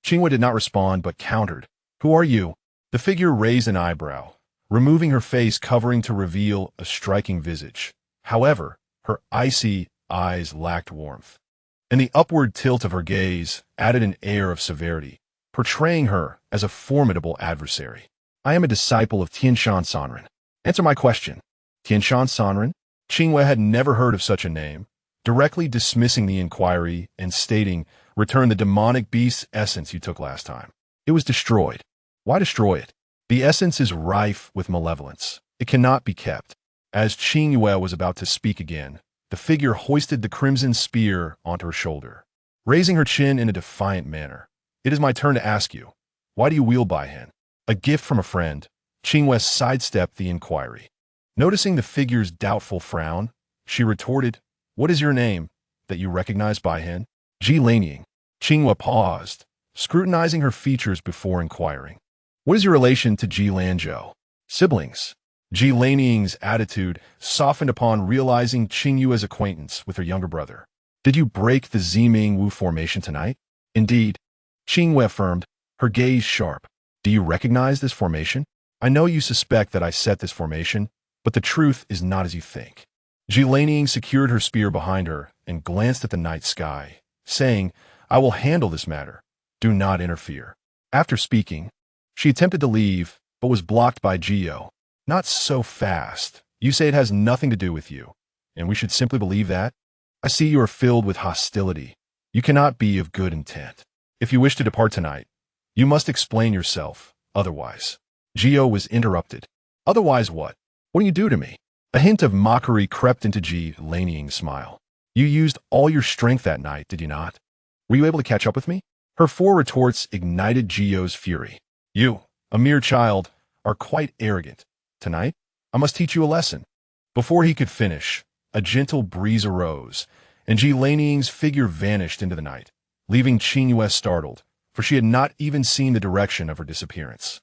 S1: Qingyue did not respond but countered, "Who are you?" The figure raised an eyebrow, removing her face covering to reveal a striking visage. However, her icy eyes lacked warmth, and the upward tilt of her gaze added an air of severity, portraying her as a formidable adversary. "I am a disciple of Tianshan Sanren. Answer my question. Tianshan Sanren? Qingyue had never heard of such a name, directly dismissing the inquiry and stating, return the demonic beast's essence you took last time. It was destroyed. Why destroy it? The essence is rife with malevolence. It cannot be kept. As Qingyue was about to speak again, the figure hoisted the crimson spear onto her shoulder, raising her chin in a defiant manner. It is my turn to ask you, why do you wield Baihen? A gift from a friend. Qingyue sidestepped the inquiry. Noticing the figure's doubtful frown, she retorted, what is your name, that you recognize Baihen? Ji Lanying. Qingyue paused, scrutinizing her features before inquiring. What is your relation to Ji Lanzhou? Siblings. Ji Lanying's attitude softened upon realizing Qingyue's acquaintance with her younger brother. Did you break the Wen Wu formation tonight? Indeed. Qingyue affirmed, her gaze sharp. Do you recognize this formation? I know you suspect that I set this formation, but the truth is not as you think. Ji Lanying secured her spear behind her and glanced at the night sky, saying, I will handle this matter. Do not interfere. After speaking, she attempted to leave, but was blocked by Qingyue. Not so fast. You say it has nothing to do with you, and we should simply believe that? I see you are filled with hostility. You cannot be of good intent. If you wish to depart tonight, you must explain yourself, otherwise. Qingyue was interrupted. Otherwise what? What do you do to me? A hint of mockery crept into Ji Lanying's smile. You used all your strength that night, did you not? Were you able to catch up with me? Her four retorts ignited Qingyue's fury. You, a mere child, are quite arrogant. Tonight, I must teach you a lesson. Before he could finish, a gentle breeze arose, and Ji Lanying's figure vanished into the night, leaving Qingyue startled, for she had not even seen the direction of her disappearance.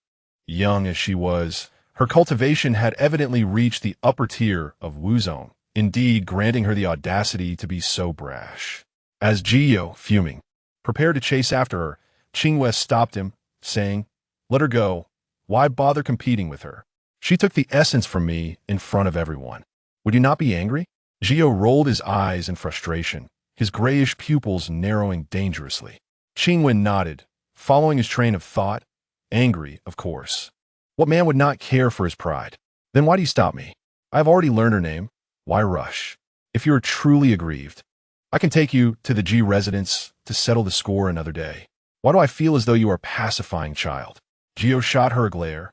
S1: Young as she was, her cultivation had evidently reached the upper tier of Wuzong, indeed granting her the audacity to be so brash. As Qingyue, fuming, prepared to chase after her, Qingyue stopped him, saying, let her go. Why bother competing with her? She took the essence from me in front of everyone. Would you not be angry? Qingyue rolled his eyes in frustration, his grayish pupils narrowing dangerously. Qingyue nodded, following his train of thought, angry, of course. What man would not care for his pride? Then why do you stop me? I have already learned her name. Why rush? If you are truly aggrieved, I can take you to the G residence to settle the score another day. Why do I feel as though you are pacifying, child? Qingyue shot her a glare,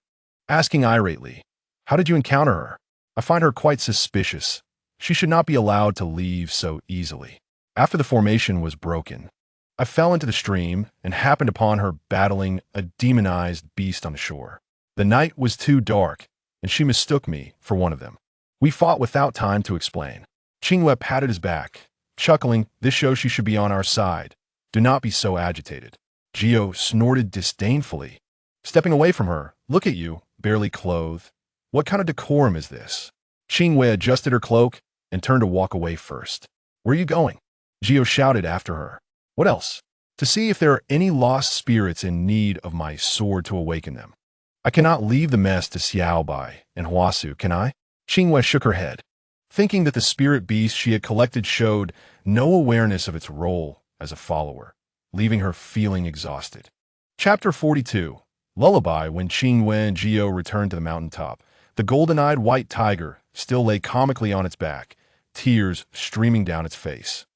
S1: asking irately, how did you encounter her? I find her quite suspicious. She should not be allowed to leave so easily. After the formation was broken, I fell into the stream and happened upon her battling a demonized beast on the shore. The night was too dark, and she mistook me for one of them. We fought without time to explain. Qingyue patted his back, chuckling, this shows she should be on our side. Do not be so agitated. Qingyue snorted disdainfully, stepping away from her. Look at you, barely clothed. What kind of decorum is this? Qingyue adjusted her cloak and turned to walk away first. Where are you going? Qingyue shouted after her. What else? To see if there are any lost spirits in need of my sword to awaken them. I cannot leave the mess to Xiaobai and Huasu, can I? Qingyue shook her head, thinking that the spirit beast she had collected showed no awareness of its role as a follower, leaving her feeling exhausted. Chapter 42. Lullaby. When Qingyue and Qingyue returned to the mountaintop, the golden-eyed white tiger still lay comically on its back, tears streaming down its face,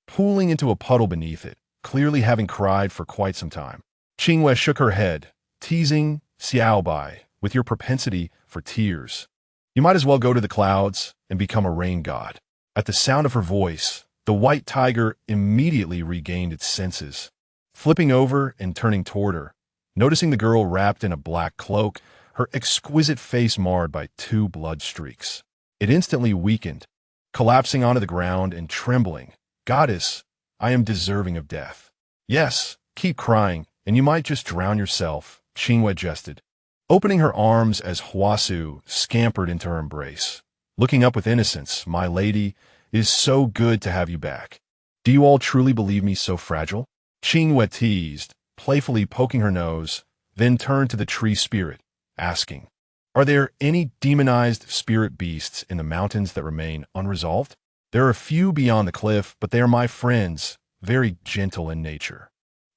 S1: pooling into a puddle beneath it, clearly having cried for quite some time. Qingyue shook her head, teasing Xiaobai, with your propensity for tears, you might as well go to the clouds and become a rain god. At the sound of her voice, the white tiger immediately regained its senses, flipping over and turning toward her. Noticing the girl wrapped in a black cloak, her exquisite face marred by 2 blood streaks, it instantly weakened, collapsing onto the ground and trembling. Goddess, I am deserving of death. Yes, keep crying, and you might just drown yourself, Qingyue jested, opening her arms as Huasu scampered into her embrace. Looking up with innocence, my lady, it is so good to have you back. Do you all truly believe me so fragile? Qingyue teased, playfully poking her nose, then turned to the tree spirit, asking, are there any demonized spirit beasts in the mountains that remain unresolved? There are a few beyond the cliff, but they are my friends, very gentle in nature.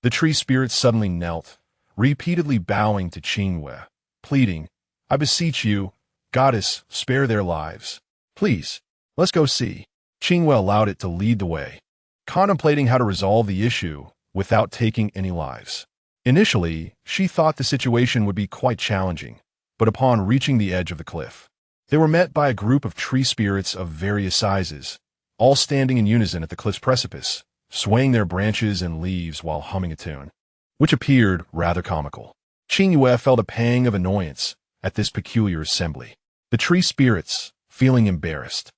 S1: The tree spirit suddenly knelt, repeatedly bowing to Qingyue, pleading, I beseech you, Goddess, spare their lives. Please, let's go see. Qingyue allowed it to lead the way, contemplating how to resolve the issue without taking any lives. Initially, she thought the situation would be quite challenging, but upon reaching the edge of the cliff, they were met by a group of tree spirits of various sizes, all standing in unison at the cliff's precipice, swaying their branches and leaves while humming a tune, which appeared rather comical. Qingyue felt a pang of annoyance at this peculiar assembly. The tree spirits, feeling embarrassed,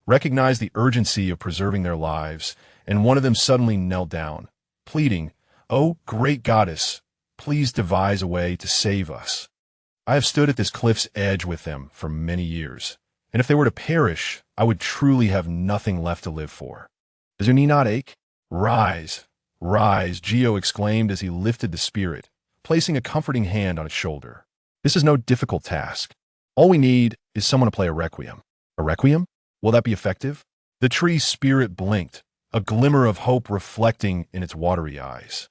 S1: recognized the urgency of preserving their lives, and one of them suddenly knelt down, pleading, "Oh, great goddess, please devise a way to save us. I have stood at this cliff's edge with them for many years, and if they were to perish, I would truly have nothing left to live for. Does your knee not ache? Rise, rise," Qingyue exclaimed as he lifted the spirit, placing a comforting hand on its shoulder. "This is no difficult task. All we need is someone to play a requiem." "A requiem? Will that be effective?" The tree spirit blinked, a glimmer of hope reflecting in its watery eyes.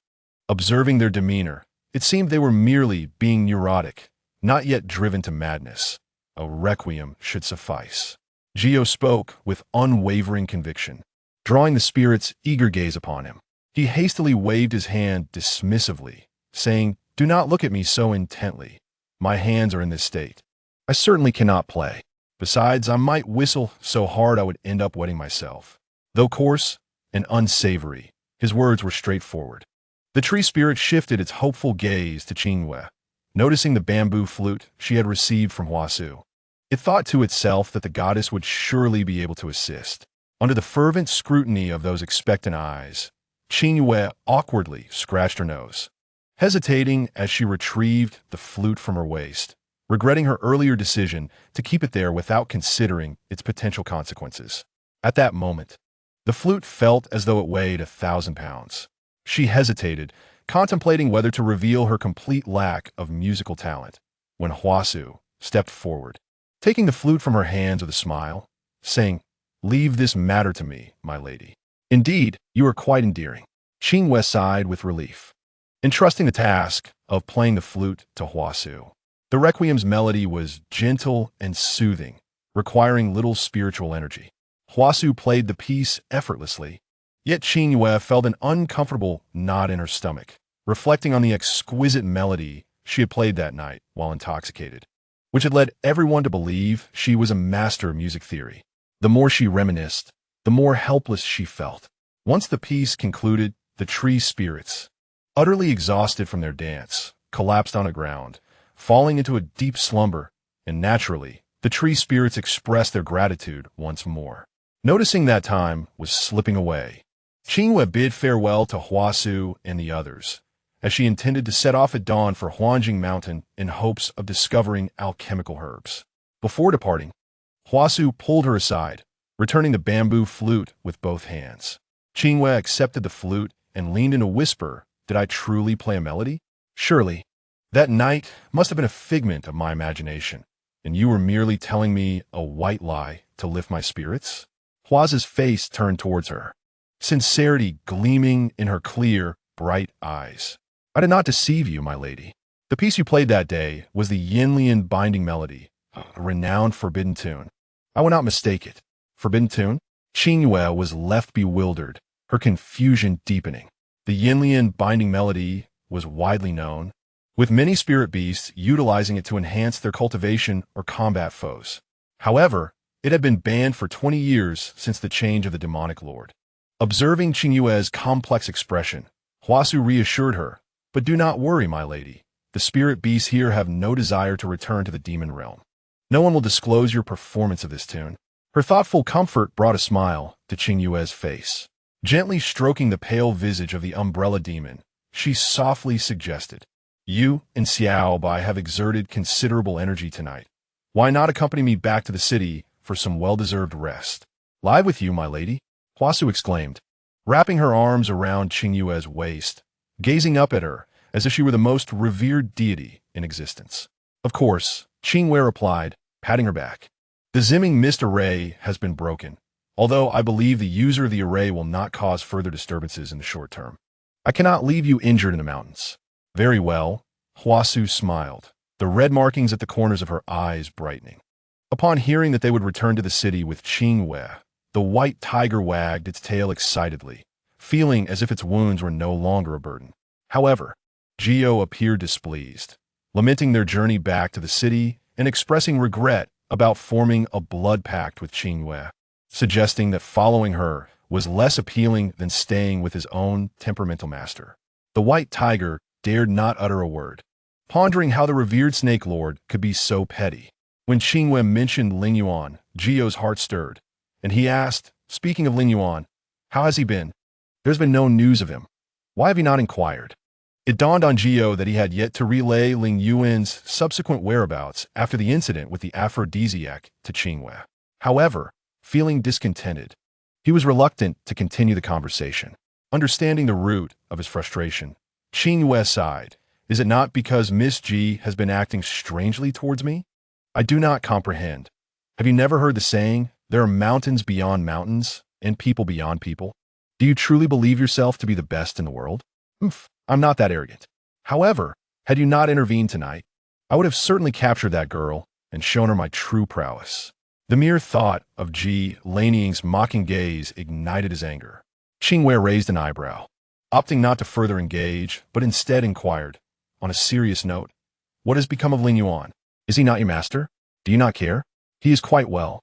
S1: Observing their demeanor, it seemed they were merely being neurotic, not yet driven to madness. A requiem should suffice. Qingyue spoke with unwavering conviction, drawing the spirit's eager gaze upon him. He hastily waved his hand dismissively, saying, "Do not look at me so intently. My hands are in this state. I certainly cannot play. Besides, I might whistle so hard I would end up wetting myself." Though coarse and unsavory, his words were straightforward. The tree spirit shifted its hopeful gaze to Qingyue, noticing the bamboo flute she had received from Huasu. It thought to itself that the goddess would surely be able to assist. Under the fervent scrutiny of those expectant eyes, Qingyue awkwardly scratched her nose, hesitating as she retrieved the flute from her waist, regretting her earlier decision to keep it there without considering its potential consequences. At that moment, the flute felt as though it weighed 1,000 pounds. She hesitated, contemplating whether to reveal her complete lack of musical talent, when Huasu stepped forward, taking the flute from her hands with a smile, saying, "Leave this matter to me, my lady. Indeed, you are quite endearing." Qingyue sighed with relief, entrusting the task of playing the flute to Huasu. The requiem's melody was gentle and soothing, requiring little spiritual energy. Huasu played the piece effortlessly, yet Qingyue felt an uncomfortable knot in her stomach, reflecting on the exquisite melody she had played that night while intoxicated, which had led everyone to believe she was a master of music theory. The more she reminisced, the more helpless she felt. Once the piece concluded, the tree spirits, utterly exhausted from their dance, collapsed on the ground, falling into a deep slumber, and naturally, the tree spirits expressed their gratitude once more. Noticing that time was slipping away, Qingyue bid farewell to Huasu and the others, as she intended to set off at dawn for Huanjing Mountain in hopes of discovering alchemical herbs. Before departing, Huasu pulled her aside, returning the bamboo flute with both hands. Qingyue accepted the flute and leaned in a whisper, "Did I truly play a melody? Surely, that night must have been a figment of my imagination, and you were merely telling me a white lie to lift my spirits?" Hua's face turned towards her, sincerity gleaming in her clear, bright eyes. "I did not deceive you, my lady. The piece you played that day was the Lingyuan binding melody, a renowned forbidden tune. I will not mistake it. Forbidden tune?" Qingyue was left bewildered, her confusion deepening. The Lingyuan binding melody was widely known, with many spirit beasts utilizing it to enhance their cultivation or combat foes. However, it had been banned for 20 years since the change of the demonic lord. Observing Qingyue's complex expression, Huasu reassured her, "But do not worry, my lady. The spirit beasts here have no desire to return to the demon realm. No one will disclose your performance of this tune." Her thoughtful comfort brought a smile to Qingyue's face. Gently stroking the pale visage of the umbrella demon, she softly suggested, "You and Xiao Bai have exerted considerable energy tonight. Why not accompany me back to the city for some well-deserved rest?" "Lie with you, my lady?" Huasu exclaimed, wrapping her arms around Qingyue's waist, gazing up at her as if she were the most revered deity in existence. "Of course," Qingyue replied, patting her back. "The Zimming mist array has been broken, although I believe the user of the array will not cause further disturbances in the short term. I cannot leave you injured in the mountains." "Very well," Huasu smiled, the red markings at the corners of her eyes brightening. Upon hearing that they would return to the city with Qingyue, the white tiger wagged its tail excitedly, feeling as if its wounds were no longer a burden. However, Qingyue appeared displeased, lamenting their journey back to the city and expressing regret about forming a blood pact with Qingyue, suggesting that following her was less appealing than staying with his own temperamental master. The white tiger dared not utter a word, pondering how the revered snake lord could be so petty. When Qingyue mentioned Lingyuan, Jiyo's heart stirred, and he asked, speaking of Lingyuan, how has he been? There's been no news of him. Why have you not inquired? It dawned on Qingyue that he had yet to relay Lingyuan's subsequent whereabouts after the incident with the aphrodisiac to Qingyue. However, feeling discontented, he was reluctant to continue the conversation. Understanding the root of his frustration, Qingyue sighed. Is it not because Miss Ji has been acting strangely towards me? I do not comprehend. Have you never heard the saying, there are mountains beyond mountains and people beyond people? Do you truly believe yourself to be the best in the world? I'm not that arrogant. However, had you not intervened tonight, I would have certainly captured that girl and shown her my true prowess. The mere thought of Ji Laniying's mocking gaze ignited his anger. Qingyue raised an eyebrow, opting not to further engage, but instead inquired, on a serious note, what has become of Lingyuan? Is he not your master? Do you not care? He is quite well.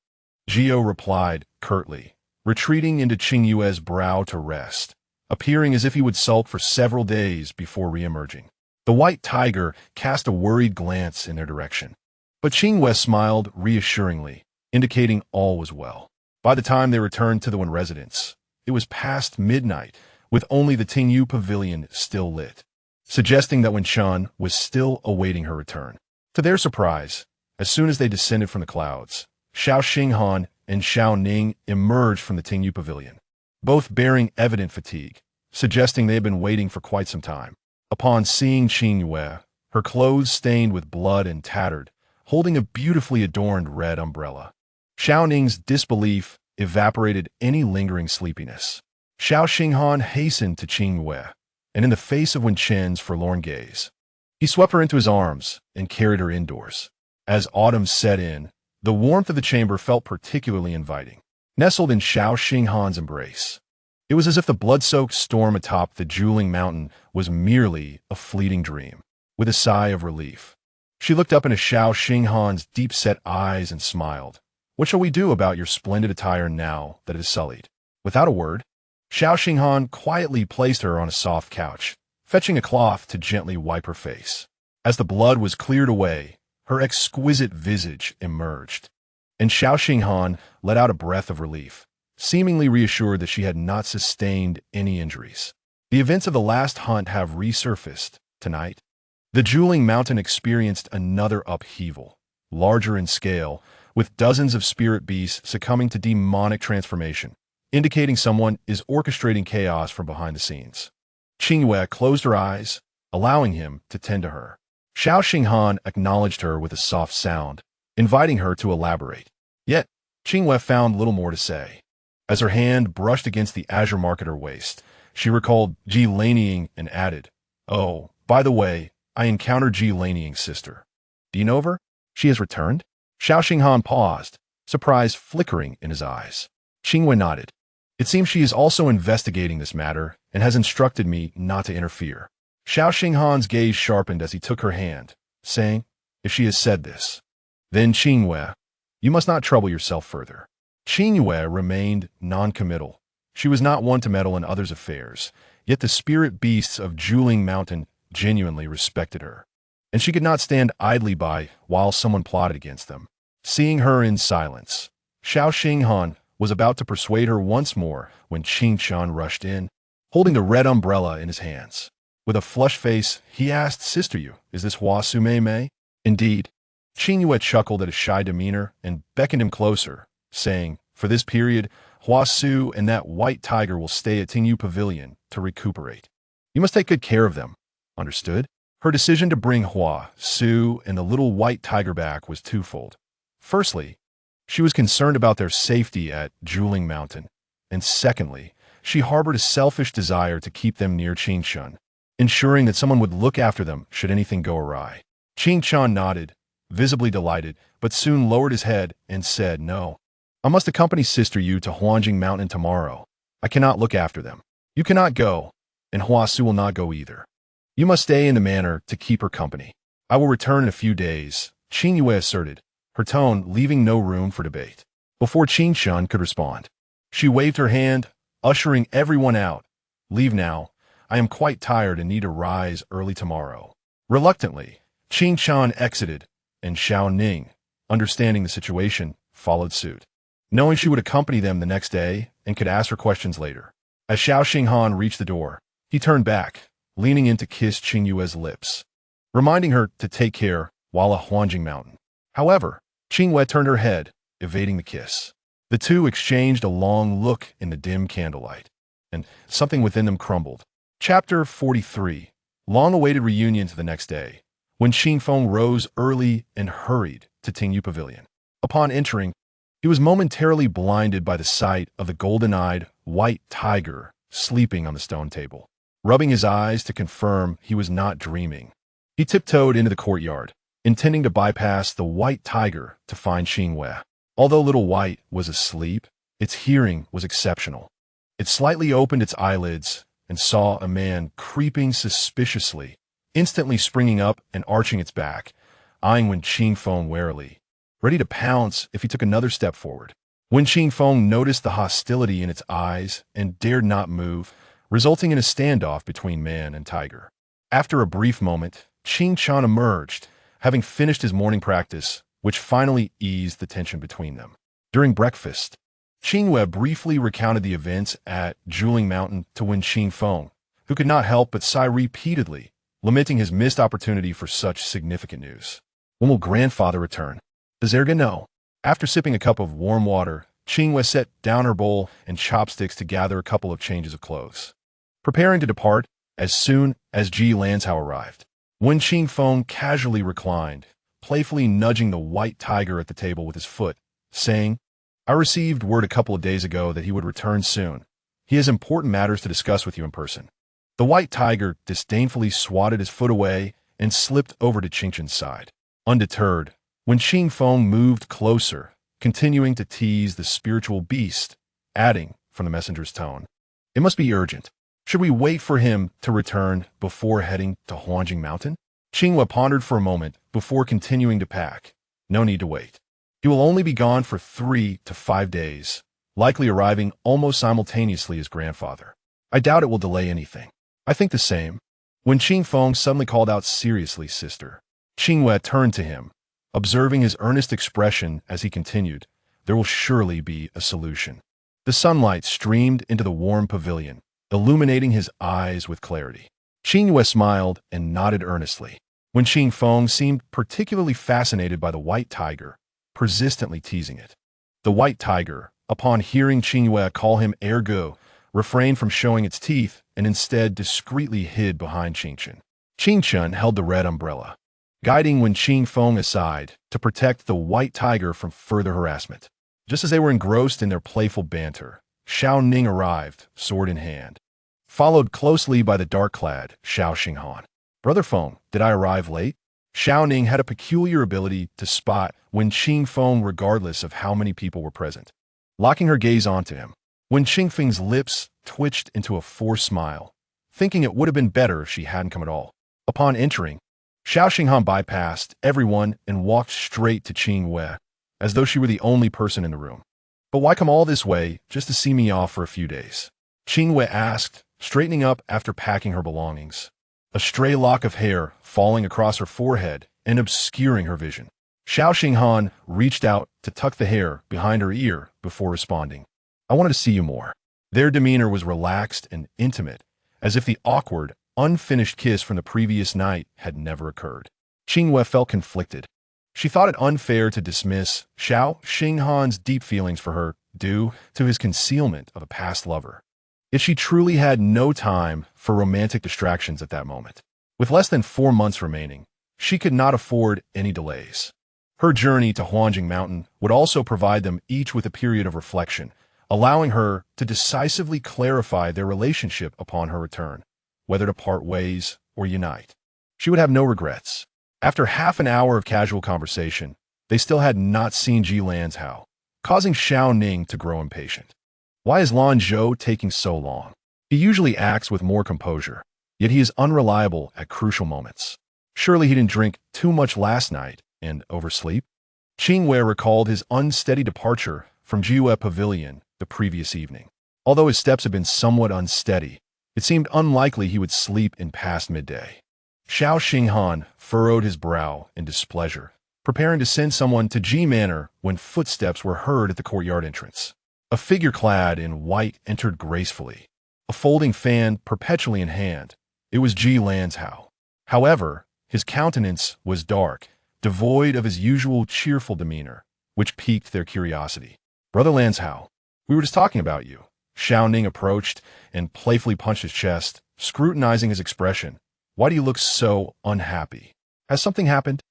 S1: Qingyue replied curtly, retreating into Qingyue's brow to rest, appearing as if he would sulk for several days before reemerging. The white tiger cast a worried glance in their direction, but Qingyue smiled reassuringly, indicating all was well. By the time they returned to the Wen residence, it was past midnight, with only the Qingyue pavilion still lit, suggesting that Wen Chun was still awaiting her return. To their surprise, as soon as they descended from the clouds, Xiao Xinghan and Xiao Ning emerged from the Qingyue pavilion, both bearing evident fatigue, suggesting they had been waiting for quite some time. Upon seeing Qingyue, her clothes stained with blood and tattered, holding a beautifully adorned red umbrella, Xiao Ning's disbelief evaporated any lingering sleepiness. Xiao Xinghan hastened to Qingyue, and in the face of Wen Chen's forlorn gaze, he swept her into his arms and carried her indoors. As autumn set in, the warmth of the chamber felt particularly inviting. Nestled in Xiao Xinghan's embrace, it was as if the blood-soaked storm atop the Juling Mountain was merely a fleeting dream. With a sigh of relief, she looked up into Xiao Xinghan's deep-set eyes and smiled. What shall we do about your splendid attire now that it is sullied? Without a word, Xiao Xinghan quietly placed her on a soft couch, fetching a cloth to gently wipe her face. As the blood was cleared away, her exquisite visage emerged, and Xiao Xinghan let out a breath of relief, seemingly reassured that she had not sustained any injuries. The events of the last hunt have resurfaced tonight. The Juling Mountain experienced another upheaval, larger in scale, with dozens of spirit beasts succumbing to demonic transformation, indicating someone is orchestrating chaos from behind the scenes. Qingyue closed her eyes, allowing him to tend to her. Xiao Xinghan acknowledged her with a soft sound, inviting her to elaborate. Yet, Qingyue found little more to say. As her hand brushed against the azure mark at her waist, she recalled Ji Laniying and added, "Oh, by the way, I encountered Ji Laniying's sister. Do you know of her? She has returned?" Xiao Xinghan paused, surprise flickering in his eyes. Qingyue nodded. "It seems she is also investigating this matter and has instructed me not to interfere." Xiao Xinghan's gaze sharpened as he took her hand, saying, "If she has said this, then Qingyue, you must not trouble yourself further." Qingyue remained non-committal. She was not one to meddle in others' affairs, yet the spirit beasts of Juling Mountain genuinely respected her, and she could not stand idly by while someone plotted against them. Seeing her in silence, Xiao Xinghan was about to persuade her once more when Qingchun rushed in, holding the red umbrella in his hands. With a flushed face, he asked, "Sister Yu, is this Hua Su Mei?" "Indeed." Qingyue chuckled at his shy demeanor and beckoned him closer, saying, "For this period, Hua Su and that white tiger will stay at Qingyue Pavilion to recuperate. You must take good care of them. Understood?" Her decision to bring Hua Su and the little white tiger back was twofold. Firstly, she was concerned about their safety at Juling Mountain, and secondly, she harbored a selfish desire to keep them near Qingchun, ensuring that someone would look after them should anything go awry. Qingchun nodded, visibly delighted, but soon lowered his head and said, "No. I must accompany Sister Yu to Huangjing Mountain tomorrow. I cannot look after them. You cannot go, and Hua Su will not go either. You must stay in the manor to keep her company. I will return in a few days," Qingyue asserted, her tone leaving no room for debate. Before Qin Shan could respond, she waved her hand, ushering everyone out. "Leave now. I am quite tired and need to rise early tomorrow." Reluctantly, Qin Shan exited, and Xiao Ning, understanding the situation, followed suit. Knowing she would accompany them the next day and could ask her questions later. As Xiao Xinghan reached the door, he turned back, leaning in to kiss Qingyue's lips, reminding her to take care while at Huangjing Mountain. However, Qingyue turned her head, evading the kiss. The two exchanged a long look in the dim candlelight, and something within them crumbled. Chapter 43. Long-awaited reunion to the next day, when Xingfeng rose early and hurried to Qingyue Pavilion. Upon entering, he was momentarily blinded by the sight of the golden-eyed white tiger sleeping on the stone table. Rubbing his eyes to confirm he was not dreaming, he tiptoed into the courtyard, intending to bypass the white tiger to find Qingyue. Although Little White was asleep, its hearing was exceptional. It slightly opened its eyelids and saw a man creeping suspiciously, instantly springing up and arching its back, eyeing Wen Qingfeng warily, ready to pounce if he took another step forward. Wen Qingfeng noticed the hostility in its eyes and dared not move, resulting in a standoff between man and tiger. After a brief moment, Qin Shan emerged, having finished his morning practice, which finally eased the tension between them. During breakfast, Qingyue briefly recounted the events at Juling Mountain to Wen Qingfeng, who could not help but sigh repeatedly, lamenting his missed opportunity for such significant news. "When will grandfather return? Does Erga know?" After sipping a cup of warm water, Qingyue set down her bowl and chopsticks to gather a couple of changes of clothes, preparing to depart as soon as Ji Lanzhao arrived. Wen Qingfeng casually reclined, playfully nudging the white tiger at the table with his foot, saying, "I received word a couple of days ago that he would return soon. He has important matters to discuss with you in person." The white tiger disdainfully swatted his foot away and slipped over to Qingchen's side. Undeterred, Wen Qingfeng moved closer, continuing to tease the spiritual beast, adding, from the messenger's tone, "It must be urgent. Should we wait for him to return before heading to Huangjing Mountain?" Qingyue pondered for a moment before continuing to pack. "No need to wait. He will only be gone for 3 to 5 days, likely arriving almost simultaneously as grandfather. I doubt it will delay anything." "I think the same." When Qingfeng suddenly called out, "Seriously, sister." Qingyue turned to him, observing his earnest expression as he continued, "There will surely be a solution." The sunlight streamed into the warm pavilion, illuminating his eyes with clarity. Qingyue smiled and nodded earnestly. When Qingfeng seemed particularly fascinated by the white tiger, persistently teasing it. The white tiger, upon hearing Qingyue call him ergo, refrained from showing its teeth and instead discreetly hid behind Qingchen. Qingchen held the red umbrella, guiding Wen Qingfeng aside to protect the white tiger from further harassment. Just as they were engrossed in their playful banter, Xiao Ning arrived, sword in hand, followed closely by the dark-clad Xiao Xinghan. "Brother Feng, did I arrive late?" Xiao Ning had a peculiar ability to spot Wen Qingfeng regardless of how many people were present. Locking her gaze onto him, Wen Qingfeng's lips twitched into a forced smile, thinking it would have been better if she hadn't come at all. Upon entering, Xiao Xinghan bypassed everyone and walked straight to Qingyue, as though she were the only person in the room. "But why come all this way just to see me off for a few days?" Qingyue asked, straightening up after packing her belongings, a stray lock of hair falling across her forehead and obscuring her vision. Xiao Xinghan reached out to tuck the hair behind her ear before responding, "I wanted to see you more." Their demeanor was relaxed and intimate, as if the awkward, unfinished kiss from the previous night had never occurred. Qingyue felt conflicted. She thought it unfair to dismiss Xiao Xinghan's deep feelings for her due to his concealment of a past lover. Yet she truly had no time for romantic distractions at that moment. With less than 4 months remaining, she could not afford any delays. Her journey to Huangjing Mountain would also provide them each with a period of reflection, allowing her to decisively clarify their relationship upon her return, whether to part ways or unite. She would have no regrets. After half an hour of casual conversation, they still had not seen Ji Lanzhao, causing Xiao Ning to grow impatient. Why is Lan Zhou taking so long? He usually acts with more composure, yet he is unreliable at crucial moments. Surely he didn't drink too much last night and oversleep? Qingyue recalled his unsteady departure from Qingyue Pavilion the previous evening. Although his steps had been somewhat unsteady, it seemed unlikely he would sleep in past midday. Xiao Xinghan furrowed his brow in displeasure, preparing to send someone to Ji Manor when footsteps were heard at the courtyard entrance. A figure clad in white entered gracefully, a folding fan perpetually in hand. It was Ji Lanzhao. However, his countenance was dark, devoid of his usual cheerful demeanor, which piqued their curiosity. "Brother Lanzhao, we were just talking about you." Xiao Ning approached and playfully punched his chest, scrutinizing his expression. "Why do you look so unhappy? Has something happened?"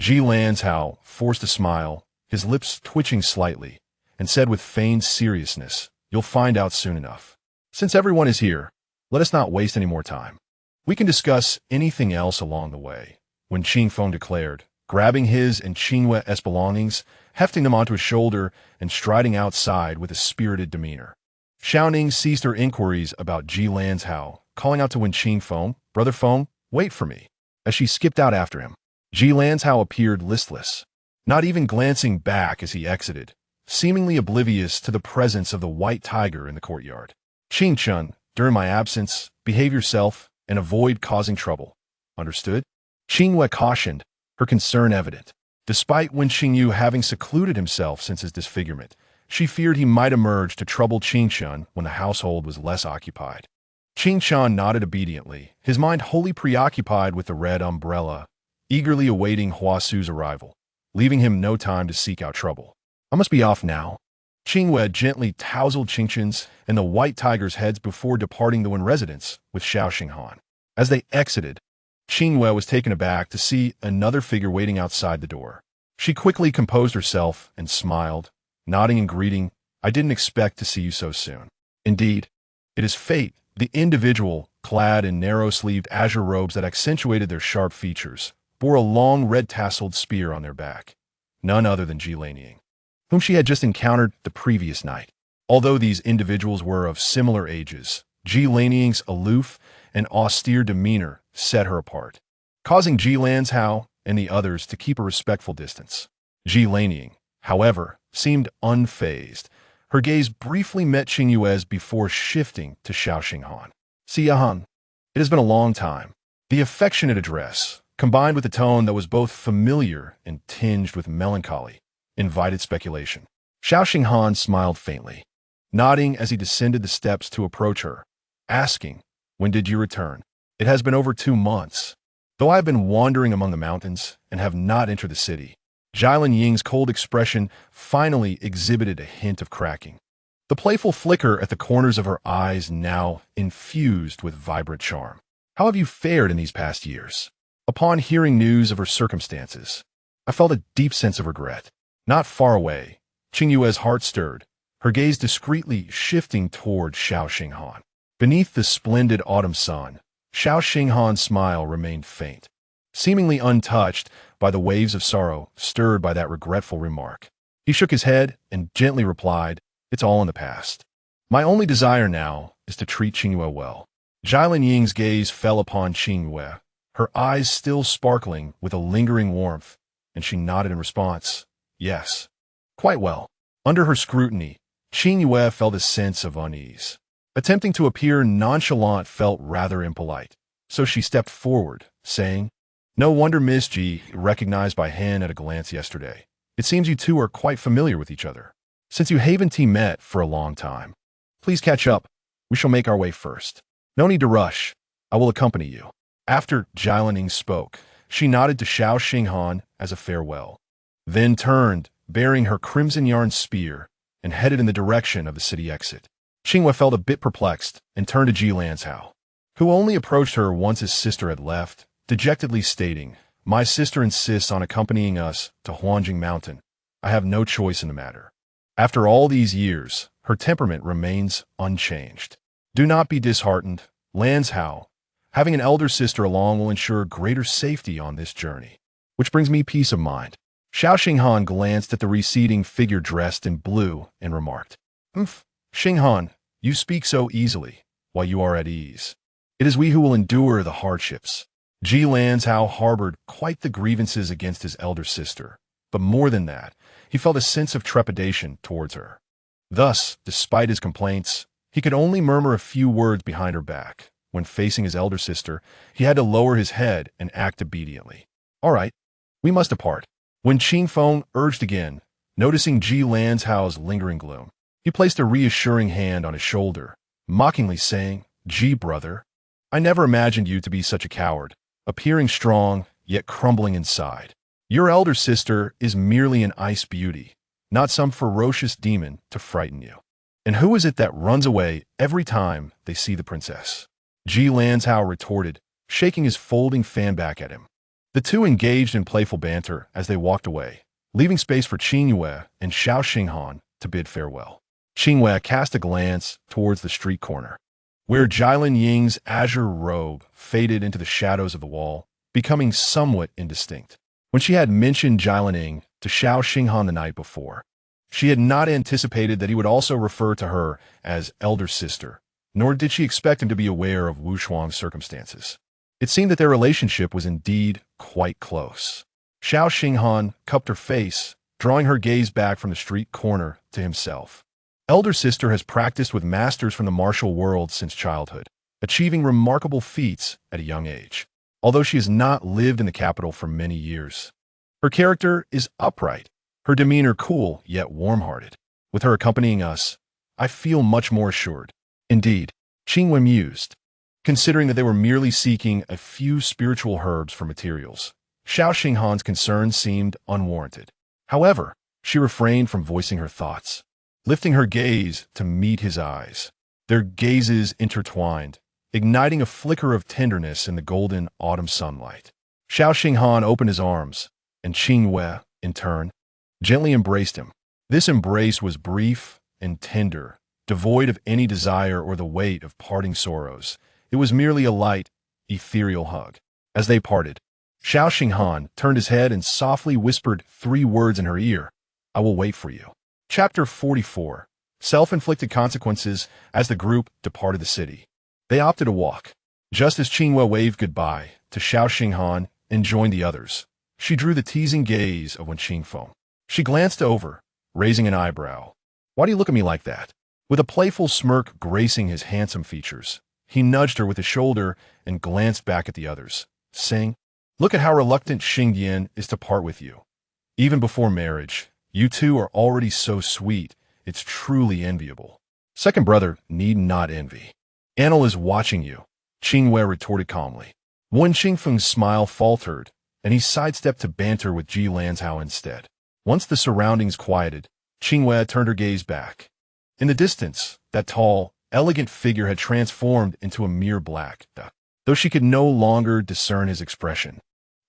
S1: Ji Lanzhao forced a smile, his lips twitching slightly, and said with feigned seriousness, "You'll find out soon enough. Since everyone is here, let us not waste any more time. We can discuss anything else along the way," Wen Qingfeng declared, grabbing his and Qingyue's belongings, hefting them onto his shoulder, and striding outside with a spirited demeanor. Xiao Ning ceased her inquiries about Ji Lanzhao, calling out to Wen Qingfeng, "Brother Feng, wait for me," as she skipped out after him. Ji Lanzhao appeared listless, not even glancing back as he exited, seemingly oblivious to the presence of the white tiger in the courtyard. "Qingchun, during my absence, behave yourself and avoid causing trouble. Understood?" Qingyue cautioned, her concern evident. Despite Wen Qingyue having secluded himself since his disfigurement, she feared he might emerge to trouble Qingchun when the household was less occupied. Qingchun nodded obediently, his mind wholly preoccupied with the red umbrella, eagerly awaiting Huasu's arrival, leaving him no time to seek out trouble. "I must be off now." Qingyue gently tousled Qingchun's and the white tiger's heads before departing the Wen residence with Xiao Xinghan. As they exited, Qingyue was taken aback to see another figure waiting outside the door. She quickly composed herself and smiled, nodding in greeting. "I didn't expect to see you so soon." Indeed, it is fate. The individual, clad in narrow-sleeved azure robes that accentuated their sharp features, bore a long red-tasseled spear on their back. None other than Ji Laniying, whom she had just encountered the previous night. Although these individuals were of similar ages, Ji Laniying's aloof and austere demeanor set her apart, causing Ji Lanzhao and the others to keep a respectful distance. Ji Laniying, however, seemed unfazed. Her gaze briefly met Qingyue's before shifting to Xiao Xinghan. "Siyahan, it has been a long time." The affectionate address, combined with a tone that was both familiar and tinged with melancholy, invited speculation. Xiao Xinghan smiled faintly, nodding as he descended the steps to approach her, asking, "When did you return?" "It has been over 2 months, though I have been wandering among the mountains and have not entered the city." Jilin Ying's cold expression finally exhibited a hint of cracking. The playful flicker at the corners of her eyes now infused with vibrant charm. "How have you fared in these past years?" Upon hearing news of her circumstances, I felt a deep sense of regret. Not far away, Qingyue's heart stirred, her gaze discreetly shifting toward Xiao Xinghan. Beneath the splendid autumn sun, Xiao Xinghan's smile remained faint, seemingly untouched by the waves of sorrow stirred by that regretful remark. He shook his head and gently replied, "It's all in the past. My only desire now is to treat Qingyue well." Jilin Ying's gaze fell upon Qingyue, her eyes still sparkling with a lingering warmth, and she nodded in response, "Yes, quite well." Under her scrutiny, Qingyue felt a sense of unease. Attempting to appear nonchalant felt rather impolite, so she stepped forward, saying, "No wonder Miss Ji recognized by Hen at a glance yesterday. It seems you two are quite familiar with each other. Since you haven't met for a long time, please catch up. We shall make our way first. No need to rush. I will accompany you." After Jilining spoke, she nodded to Xiao Xinghan as a farewell, then turned, bearing her crimson yarn spear, and headed in the direction of the city exit. Qingyue felt a bit perplexed and turned to Ji Lanzhao, who only approached her once his sister had left, dejectedly stating, "My sister insists on accompanying us to Huangjing Mountain. I have no choice in the matter." After all these years, her temperament remains unchanged. Do not be disheartened, Lanzhao. Having an elder sister along will ensure greater safety on this journey. which brings me peace of mind. Xiao Xinghan glanced at the receding figure dressed in blue and remarked, "Humph, Xinghan, you speak so easily, while you are at ease. It is we who will endure the hardships." Ji Lanzhao harbored quite the grievances against his elder sister, but more than that, he felt a sense of trepidation towards her. Thus, despite his complaints, he could only murmur a few words behind her back. When facing his elder sister, he had to lower his head and act obediently. "All right, we must depart." When Qingfeng urged again, noticing Ji Lanzhao's lingering gloom, he placed a reassuring hand on his shoulder, mockingly saying, "Ji, brother, I never imagined you to be such a coward, appearing strong, yet crumbling inside. Your elder sister is merely an ice beauty, not some ferocious demon to frighten you. And who is it that runs away every time they see the princess?" Ji Lanzhao retorted, shaking his folding fan back at him. The two engaged in playful banter as they walked away, leaving space for Qingyue and Xiao Xinghan to bid farewell. Qingyue cast a glance towards the street corner, where Jilin Ying's azure robe faded into the shadows of the wall, becoming somewhat indistinct. When she had mentioned Jilin Ying to Xiao Xinghan the night before, she had not anticipated that he would also refer to her as elder sister, nor did she expect him to be aware of Wu Shuang's circumstances. It seemed that their relationship was indeed quite close. Xiao Xinghan cupped her face, drawing her gaze back from the street corner to himself. Elder sister has practiced with masters from the martial world since childhood, achieving remarkable feats at a young age, although she has not lived in the capital for many years. Her character is upright, her demeanor cool yet warm-hearted. With her accompanying us, I feel much more assured. Indeed, Qingyue mused, considering that they were merely seeking a few spiritual herbs for materials. Xiao Xinghan's concern seemed unwarranted. However, she refrained from voicing her thoughts, lifting her gaze to meet his eyes. Their gazes intertwined, igniting a flicker of tenderness in the golden autumn sunlight. Xiao Xinghan opened his arms, and Qingyue, in turn, gently embraced him. This embrace was brief and tender, devoid of any desire or the weight of parting sorrows. It was merely a light, ethereal hug. As they parted, Xiao Xinghan turned his head and softly whispered 3 words in her ear, "I will wait for you." Chapter 44. Self-inflicted consequences. As the group departed the city, they opted to walk. Just as Qingyue waved goodbye to Xiao Xinghan and joined the others, she drew the teasing gaze of Wen Qingfeng. She glanced over, raising an eyebrow. "Why do you look at me like that?" With a playful smirk gracing his handsome features, he nudged her with his shoulder and glanced back at the others, saying, "Look at how reluctant Xingdian is to part with you. Even before marriage, you two are already so sweet, it's truly enviable." "Second brother need not envy. Anil is watching you," Qingyue retorted calmly. Wen Qingfeng's smile faltered, and he sidestepped to banter with Ji Lanzhao instead. Once the surroundings quieted, Qingyue turned her gaze back. In the distance, that tall, elegant figure had transformed into a mere black, though she could no longer discern his expression.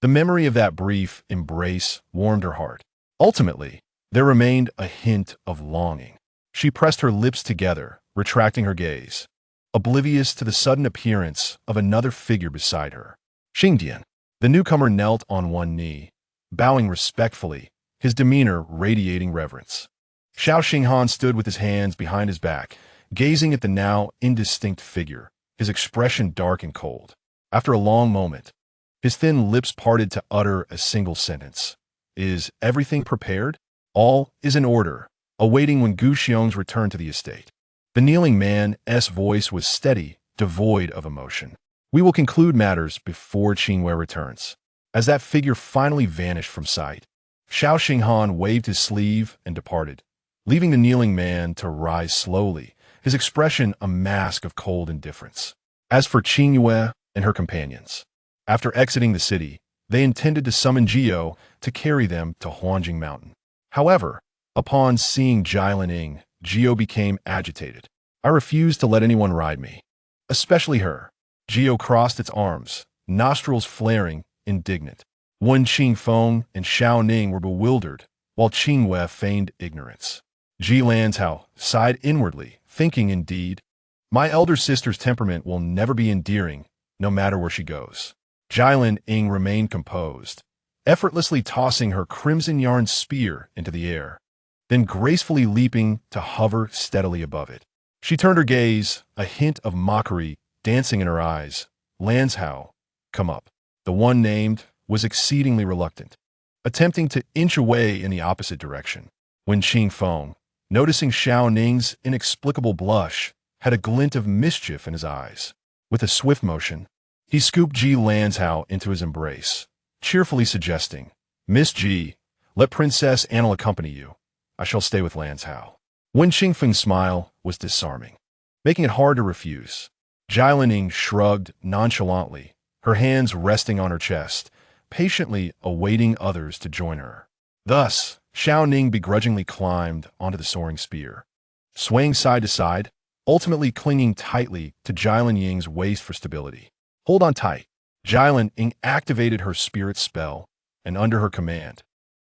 S1: The memory of that brief embrace warmed her heart. Ultimately, there remained a hint of longing. She pressed her lips together, retracting her gaze, oblivious to the sudden appearance of another figure beside her. Xingdian. The newcomer knelt on one knee, bowing respectfully, his demeanor radiating reverence. Xiao Xinghan stood with his hands behind his back, gazing at the now indistinct figure, his expression dark and cold. After a long moment, his thin lips parted to utter a single sentence. "Is everything prepared?" "All is in order, awaiting Wen Guxiong's return to the estate." The kneeling man's voice was steady, devoid of emotion. "We will conclude matters before Qingyue returns." As that figure finally vanished from sight, Xiao Xinghan waved his sleeve and departed, leaving the kneeling man to rise slowly, his expression a mask of cold indifference. As for Qingyue and her companions, after exiting the city, they intended to summon Jiao to carry them to Huangjing Mountain. However, upon seeing Jilin Ying, Jiao became agitated. "I refuse to let anyone ride me, especially her." Jiao crossed its arms, nostrils flaring, indignant. Wen Qingfeng and Xiao Ning were bewildered, while Qingyue feigned ignorance. Ji Lanzhao sighed inwardly, thinking indeed, "My elder sister's temperament will never be endearing, no matter where she goes." Jilin Ying remained composed, effortlessly tossing her crimson yarn spear into the air, then gracefully leaping to hover steadily above it. She turned her gaze, a hint of mockery dancing in her eyes. Lanzhao, come up. The one named was exceedingly reluctant, attempting to inch away in the opposite direction. When Qingfeng, noticing Xiao Ning's inexplicable blush, had a glint of mischief in his eyes. With a swift motion, he scooped Ji Lanzhao into his embrace, cheerfully suggesting, "Miss Ji, let Princess Anna accompany you. I shall stay with Lanzhao." Wen Qingfeng's smile was disarming, making it hard to refuse. Jialing shrugged nonchalantly, her hands resting on her chest, patiently awaiting others to join her. Thus, Xiao Ning begrudgingly climbed onto the soaring spear, swaying side to side, ultimately clinging tightly to Jialing Ying's waist for stability. "Hold on tight." Jialing Ying activated her spirit spell, and under her command,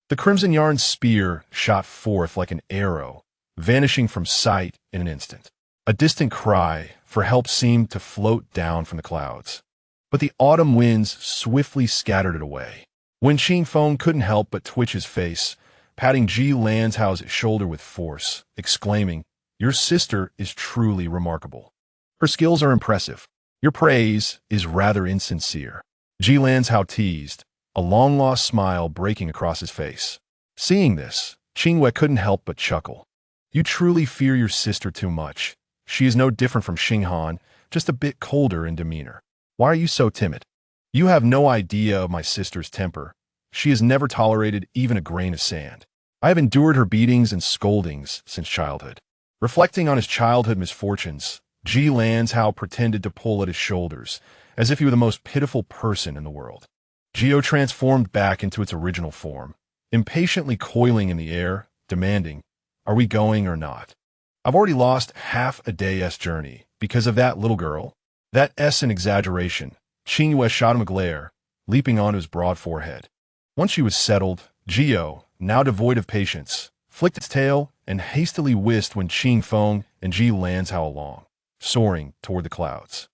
S1: the crimson yarn spear shot forth like an arrow, vanishing from sight in an instant. A distant cry for help seemed to float down from the clouds, but the autumn winds swiftly scattered it away. When Qingfeng couldn't help but twitch his face, patting Ji Lanzhao's shoulder with force, exclaiming, "Your sister is truly remarkable. Her skills are impressive. Your praise is rather insincere." Ji Lanzhao teased, a long-lost smile breaking across his face. Seeing this, Qingyue couldn't help but chuckle. "You truly fear your sister too much. She is no different from Xinghan, just a bit colder in demeanor. Why are you so timid? You have no idea of my sister's temper. She has never tolerated even a grain of sand. I have endured her beatings and scoldings since childhood." Reflecting on his childhood misfortunes, Ji Lanzhao pretended to pull at his shoulders, as if he were the most pitiful person in the world. Geo transformed back into its original form, impatiently coiling in the air, demanding, "Are we going or not? I've already lost half a day's journey because of that little girl." "That S an exaggeration." Qingyue shot him a glare, leaping onto his broad forehead. Once she was settled, Geo, now devoid of patience, flicked its tail and hastily whisked when Qingfeng and Ji Lanzhao along, soaring toward the clouds.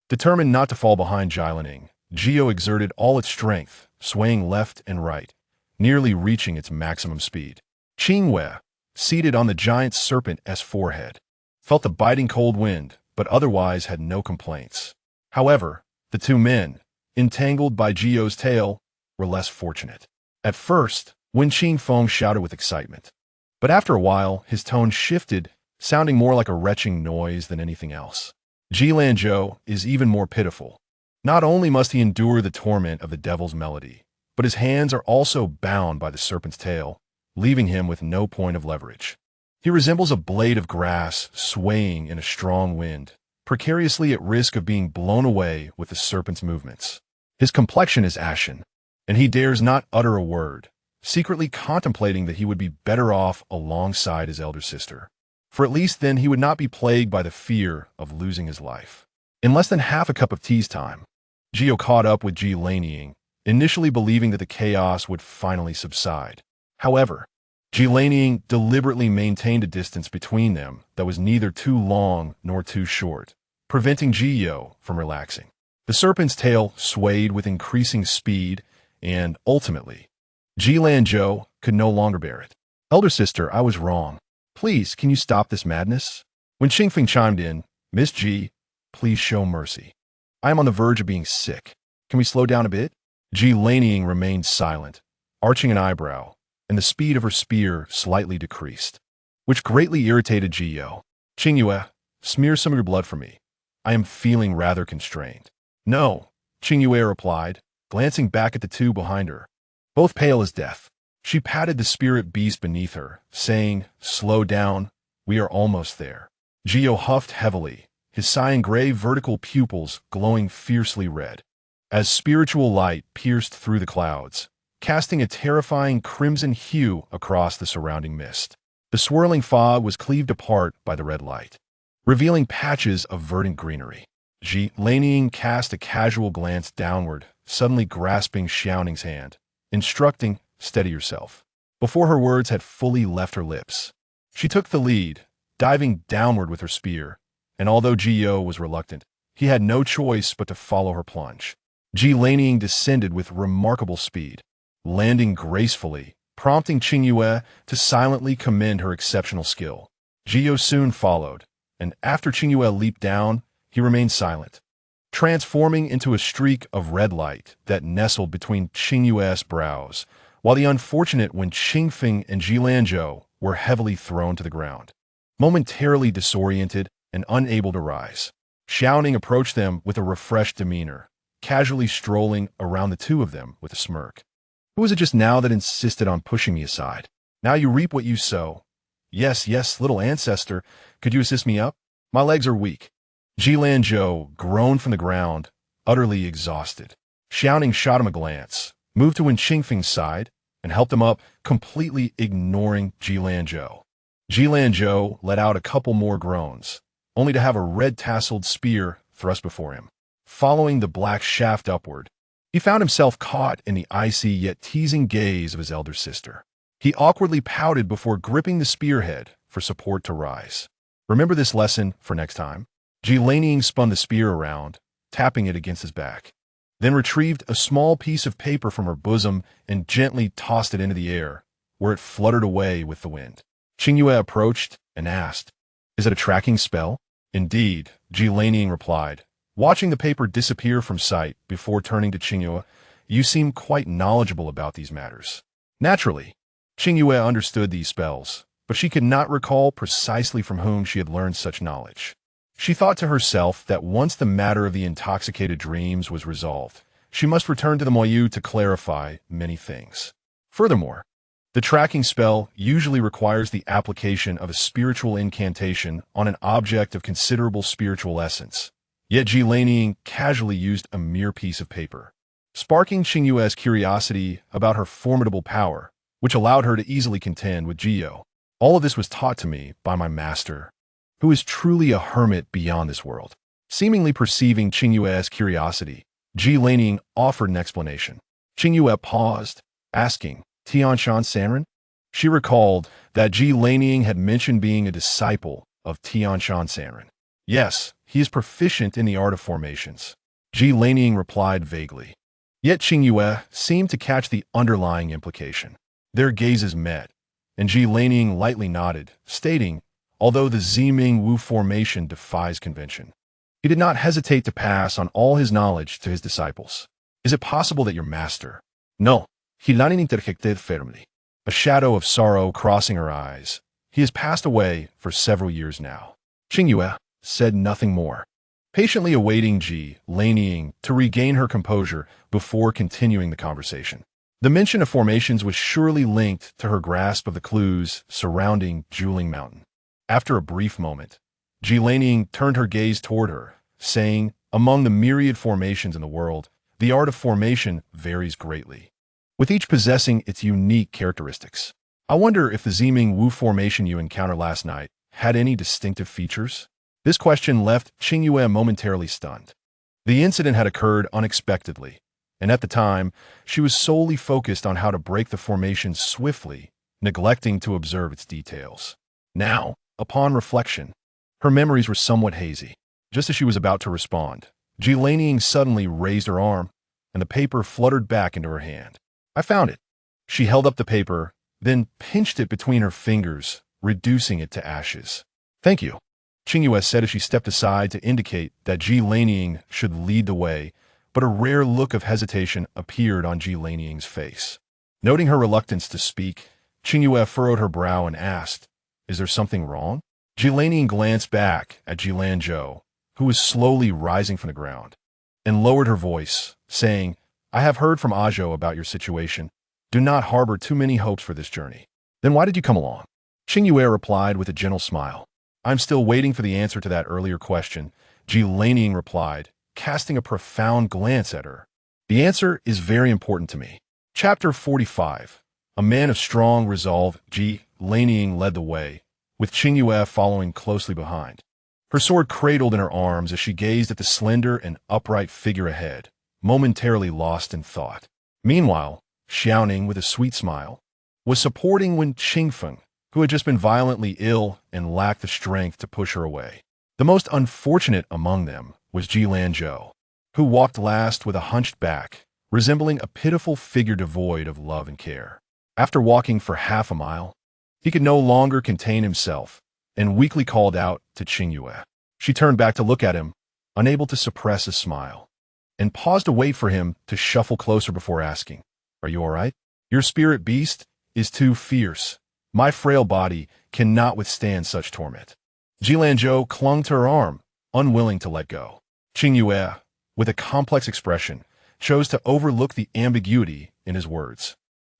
S1: Determined not to fall behind Jialing, Geo exerted all its strength, swaying left and right, nearly reaching its maximum speed. Qingyue, seated on the giant serpent's forehead, felt the biting cold wind, but otherwise had no complaints. However, the two men, entangled by Geo's tail, were less fortunate. At first, Wen Qingfeng shouted with excitement, but after a while his tone shifted, sounding more like a retching noise than anything else. Ji Lanzhao is even more pitiful. Not only must he endure the torment of the devil's melody, but his hands are also bound by the serpent's tail, leaving him with no point of leverage. He resembles a blade of grass swaying in a strong wind, precariously at risk of being blown away with the serpent's movements. His complexion is ashen, and he dares not utter a word, secretly contemplating that he would be better off alongside his elder sister. For at least then he would not be plagued by the fear of losing his life. In less than half a cup of tea's time, Geo caught up with Ji Lanzhao, initially believing that the chaos would finally subside. However, Ji Lanzhao deliberately maintained a distance between them that was neither too long nor too short, preventing Geo from relaxing. The serpent's tail swayed with increasing speed, and ultimately, Ji Lanzhao could no longer bear it. "Elder sister, I was wrong. Please, can you stop this madness?" When Qingfeng chimed in, "Miss Ji, please show mercy. I am on the verge of being sick. Can we slow down a bit?" Ji Lanzhao remained silent, arching an eyebrow, and the speed of her spear slightly decreased, which greatly irritated Geo. "Qingyue, smear some of your blood for me. I am feeling rather constrained." "No," Qingyue replied, glancing back at the two behind her, both pale as death. She patted the spirit beast beneath her, saying, "Slow down, we are almost there." Geo huffed heavily, his cyan gray vertical pupils glowing fiercely red, as spiritual light pierced through the clouds, casting a terrifying crimson hue across the surrounding mist. The swirling fog was cleaved apart by the red light, revealing patches of verdant greenery. Ji Lanzhao cast a casual glance downward, suddenly grasping Xiaoning's hand, instructing, "Steady yourself." Before her words had fully left her lips, she took the lead, diving downward with her spear, and although Geo was reluctant, he had no choice but to follow her plunge. Ji Lanzhao descended with remarkable speed, landing gracefully, prompting Qingyue to silently commend her exceptional skill. Qingyue soon followed, and after Qingyue leaped down, he remained silent, transforming into a streak of red light that nestled between Qingyue's brows, while the unfortunate Wen Qingfeng and Zhilanzhou were heavily thrown to the ground. Momentarily disoriented and unable to rise, Xiaoning approached them with a refreshed demeanor, casually strolling around the two of them with a smirk. Who was it just now that insisted on pushing me aside? Now you reap what you sow. Yes, yes, little ancestor, could you assist me up? My legs are weak. Zhilanzhou groaned from the ground, utterly exhausted. Xiaoning shot him a glance, moved to Wen Qingfeng's side, and helped him up, completely ignoring Zhilanzhou. Zhilanzhou let out a couple more groans, only to have a red-tasseled spear thrust before him. Following the black shaft upward, he found himself caught in the icy yet teasing gaze of his elder sister. He awkwardly pouted before gripping the spearhead for support to rise. Remember this lesson for next time? Zhilanzhou spun the spear around, tapping it against his back, then retrieved a small piece of paper from her bosom and gently tossed it into the air, where it fluttered away with the wind. Qingyue approached and asked, "Is it a tracking spell?" "Indeed," Zhilanzhou replied, watching the paper disappear from sight before turning to Qingyue. "You seem quite knowledgeable about these matters." Naturally, Qingyue understood these spells, but she could not recall precisely from whom she had learned such knowledge. She thought to herself that once the matter of the intoxicated dreams was resolved, she must return to the Moyu to clarify many things. Furthermore, the tracking spell usually requires the application of a spiritual incantation on an object of considerable spiritual essence. Yet Zhilanzhou casually used a mere piece of paper, sparking Qingyue's curiosity about her formidable power, which allowed her to easily contend with Qingyue. All of this was taught to me by my master, who is truly a hermit beyond this world. Seemingly perceiving Qingyue's curiosity, Zhilanzhou offered an explanation. Qingyue paused, asking, "Tianshan Sanren?" She recalled that Zhilanzhou had mentioned being a disciple of Tianshan Sanren. "Yes, he is proficient in the art of formations," Zhilanzhou replied vaguely. Yet Qingyue seemed to catch the underlying implication. Their gazes met, and Zhilanzhou lightly nodded, stating, although the Wen Wu formation defies convention, he did not hesitate to pass on all his knowledge to his disciples. "Is it possible that your master—" "No," Zhilanzhou interjected firmly, a shadow of sorrow crossing her eyes. "He has passed away for several years now." Qingyue said nothing more, patiently awaiting Zhilanzhou to regain her composure before continuing the conversation. The mention of formations was surely linked to her grasp of the clues surrounding Juling Mountain. After a brief moment, Zhilanzhou turned her gaze toward her, saying, "Among the myriad formations in the world, the art of formation varies greatly, with each possessing its unique characteristics. I wonder if the Wen Wu formation you encountered last night had any distinctive features?" This question left Qingyue momentarily stunned. The incident had occurred unexpectedly, and at the time, she was solely focused on how to break the formation swiftly, neglecting to observe its details. Now, upon reflection, her memories were somewhat hazy. Just as she was about to respond, Zhilanzhou suddenly raised her arm, and the paper fluttered back into her hand. "I found it." She held up the paper, then pinched it between her fingers, reducing it to ashes. "Thank you," Qingyue said as she stepped aside to indicate that Zhilanzhou should lead the way, but a rare look of hesitation appeared on Zhilanzhou's face. Noting her reluctance to speak, Qingyue furrowed her brow and asked, "Is there something wrong?" Zhilanzhou glanced back at Zhilanzhou, who was slowly rising from the ground, and lowered her voice, saying, "I have heard from Ajo about your situation. Do not harbor too many hopes for this journey." "Then why did you come along?" Qingyue replied with a gentle smile. "I'm still waiting for the answer to that earlier question," Zhilanzhou replied, casting a profound glance at her. "The answer is very important to me." Chapter 45. A man of strong resolve, Zhilanzhou led the way, with Qingyue following closely behind, her sword cradled in her arms as she gazed at the slender and upright figure ahead, momentarily lost in thought. Meanwhile, Xiaoning, with a sweet smile, was supporting Wen Qingfeng, who had just been violently ill and lacked the strength to push her away. The most unfortunate among them was Zhilanzhou, who walked last with a hunched back, resembling a pitiful figure devoid of love and care. After walking for half a mile, he could no longer contain himself and weakly called out to Qingyue. She turned back to look at him, unable to suppress a smile, and paused to wait for him to shuffle closer before asking, "Are you all right? Your spirit beast is too fierce. My frail body cannot withstand such torment." Jilanzhou clung to her arm, unwilling to let go. Qingyue, with a complex expression, chose to overlook the ambiguity in his words,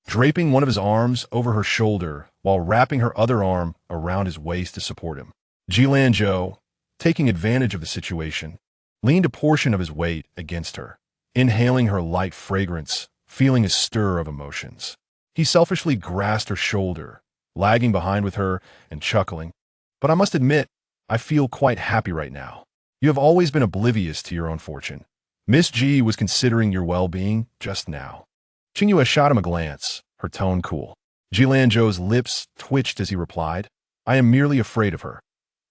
S1: draping one of his arms over her shoulder while wrapping her other arm around his waist to support him. Jilanzhou, taking advantage of the situation, leaned a portion of his weight against her, inhaling her light fragrance, feeling a stir of emotions. He selfishly grasped her shoulder, lagging behind with her and chuckling, "But I must admit, I feel quite happy right now. You have always been oblivious to your own fortune. Miss G was considering your well-being just now." Qingyue shot him a glance, her tone cool. Jilanzhou's lips twitched as he replied, "I am merely afraid of her.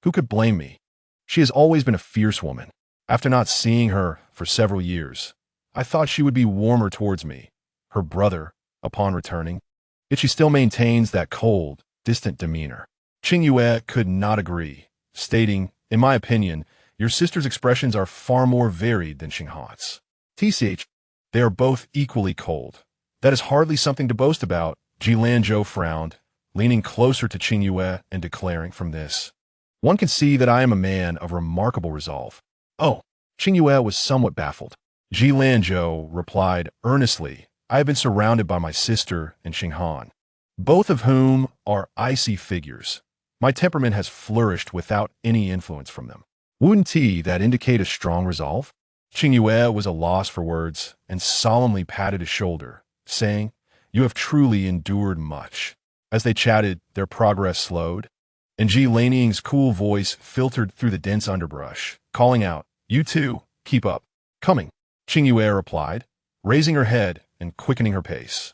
S1: Who could blame me? She has always been a fierce woman. After not seeing her for several years, I thought she would be warmer towards me, her brother, upon returning. Yet she still maintains that cold, distant demeanor." Qingyue could not agree, stating, "In my opinion, your sister's expressions are far more varied than Xinghan's. TCH, they are both equally cold. That is hardly something to boast about." Jilanzhou frowned, leaning closer to Qingyue and declaring, "From this, one can see that I am a man of remarkable resolve." "Oh." Qingyue was somewhat baffled. Jilanzhou replied earnestly, "I have been surrounded by my sister and Xinghan, both of whom are icy figures. My temperament has flourished without any influence from them. Wouldn't that indicate a strong resolve?" Qingyue was a loss for words and solemnly patted his shoulder, saying, "You have truly endured much." As they chatted, their progress slowed, and Ji Laning's cool voice filtered through the dense underbrush, calling out, "You too, keep up." "Coming," Qingyue replied, raising her head and quickening her pace.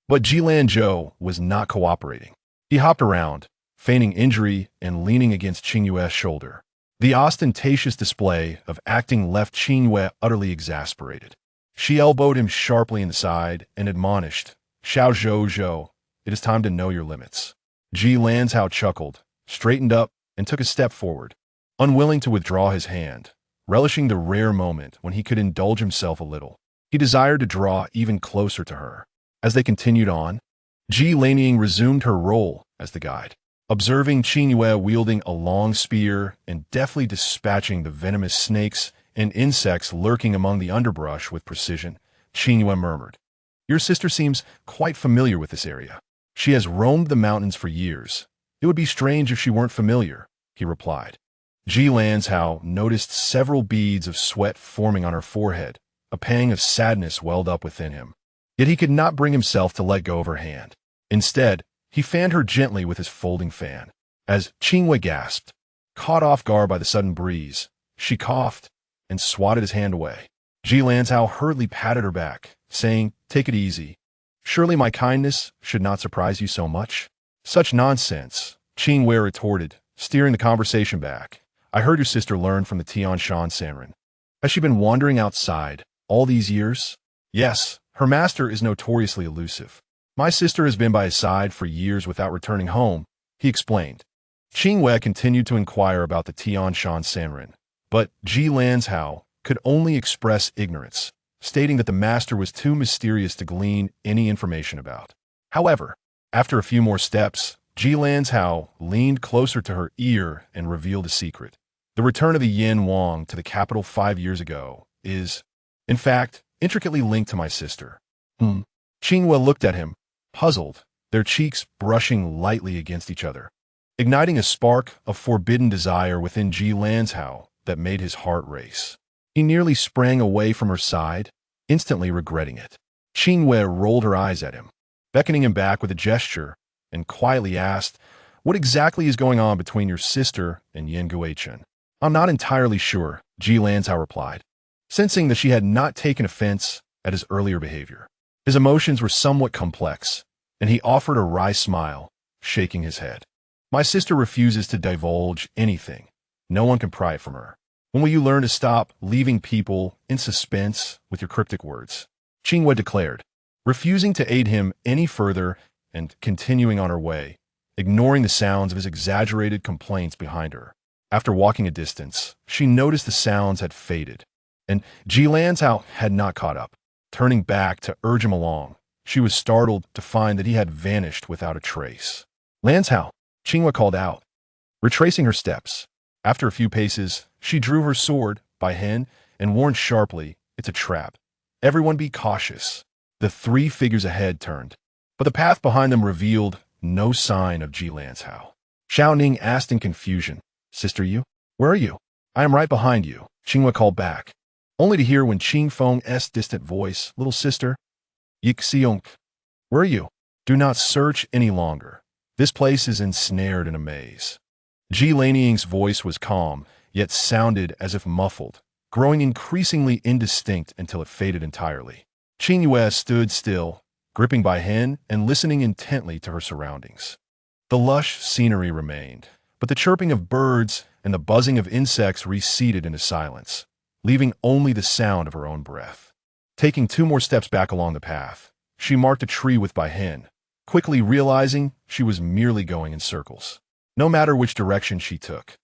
S1: But Jilanzhou was not cooperating. He hopped around, feigning injury and leaning against Qingyue's shoulder. The ostentatious display of acting left Qingyue utterly exasperated. She elbowed him sharply in the side and admonished, "Xiao Zhou Zhou, it is time to know your limits." Jilanzhou chuckled, straightened up, and took a step forward, unwilling to withdraw his hand, relishing the rare moment when he could indulge himself a little. He desired to draw even closer to her. As they continued on, Ji Laning resumed her role as the guide. Observing Qingyue wielding a long spear and deftly dispatching the venomous snakes and insects lurking among the underbrush with precision, Qingyue murmured, "Your sister seems quite familiar with this area. She has roamed the mountains for years. It would be strange if she weren't familiar," he replied. Jilanzhou noticed several beads of sweat forming on her forehead. A pang of sadness welled up within him. Yet he could not bring himself to let go of her hand. Instead, he fanned her gently with his folding fan. As Qingyue gasped, caught off guard by the sudden breeze, she coughed and swatted his hand away. Jilanzhou hurriedly patted her back, saying, "Take it easy. Surely my kindness should not surprise you so much." "Such nonsense," Qingyue retorted, steering the conversation back. "I heard your sister learned from the Tianshan Sanren. Has she been wandering outside all these years?" "Yes, her master is notoriously elusive. My sister has been by his side for years without returning home," he explained. Qingyue continued to inquire about the Tianshan Sanren, but Jilanzhou could only express ignorance, stating that the master was too mysterious to glean any information about. However, after a few more steps, Jilanzhou leaned closer to her ear and revealed a secret. "The return of the Yin Wang to the capital 5 years ago is, in fact, intricately linked to my sister." Qingyue looked at him, puzzled, their cheeks brushing lightly against each other, igniting a spark of forbidden desire within Jilanzhou that made his heart race. He nearly sprang away from her side, instantly regretting it. Qingyue rolled her eyes at him, beckoning him back with a gesture, and quietly asked, "What exactly is going on between your sister and Yen?" "I'm not entirely sure," Jilanzhou replied, sensing that she had not taken offense at his earlier behavior. His emotions were somewhat complex, and he offered a wry smile, shaking his head. "My sister refuses to divulge anything. No one can pry it from her. When will you learn to stop leaving people in suspense with your cryptic words?" Qingyue declared, refusing to aid him any further and continuing on her way, ignoring the sounds of his exaggerated complaints behind her. After walking a distance, she noticed the sounds had faded, and Ji Lanzhao had not caught up. Turning back to urge him along, she was startled to find that he had vanished without a trace. Lanzhao, Qingyue called out, retracing her steps. After a few paces, she drew her sword by hand and warned sharply, "It's a trap. Everyone be cautious." The three figures ahead turned, but the path behind them revealed no sign of Ji Lanzhao. Xiao Ning asked in confusion, "Sister Yu, where are you?" "I am right behind you," Qingyue called back, only to hear Wen Qingfeng's distant voice, "Little sister, Yixiong, where are you? Do not search any longer. This place is ensnared in a maze." Ji Laniying's voice was calm, yet sounded as if muffled, growing increasingly indistinct until it faded entirely. Qingyue stood still, gripping by hand and listening intently to her surroundings. The lush scenery remained, but the chirping of birds and the buzzing of insects receded into silence, leaving only the sound of her own breath. Taking 2 more steps back along the path, she marked a tree with by hand, quickly realizing she was merely going in circles. No matter which direction she took,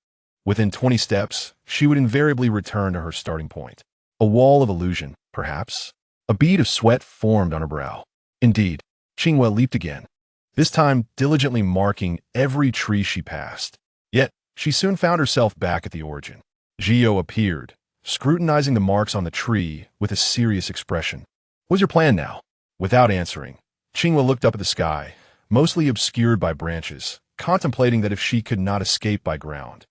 S1: within 20 steps, she would invariably return to her starting point. A wall of illusion, perhaps? A bead of sweat formed on her brow. Indeed, Qingyue leaped again, this time diligently marking every tree she passed. Yet, she soon found herself back at the origin. Zhio appeared, scrutinizing the marks on the tree with a serious expression. "What's your plan now?" Without answering, Qingyue looked up at the sky, mostly obscured by branches, contemplating that if she could not escape by ground,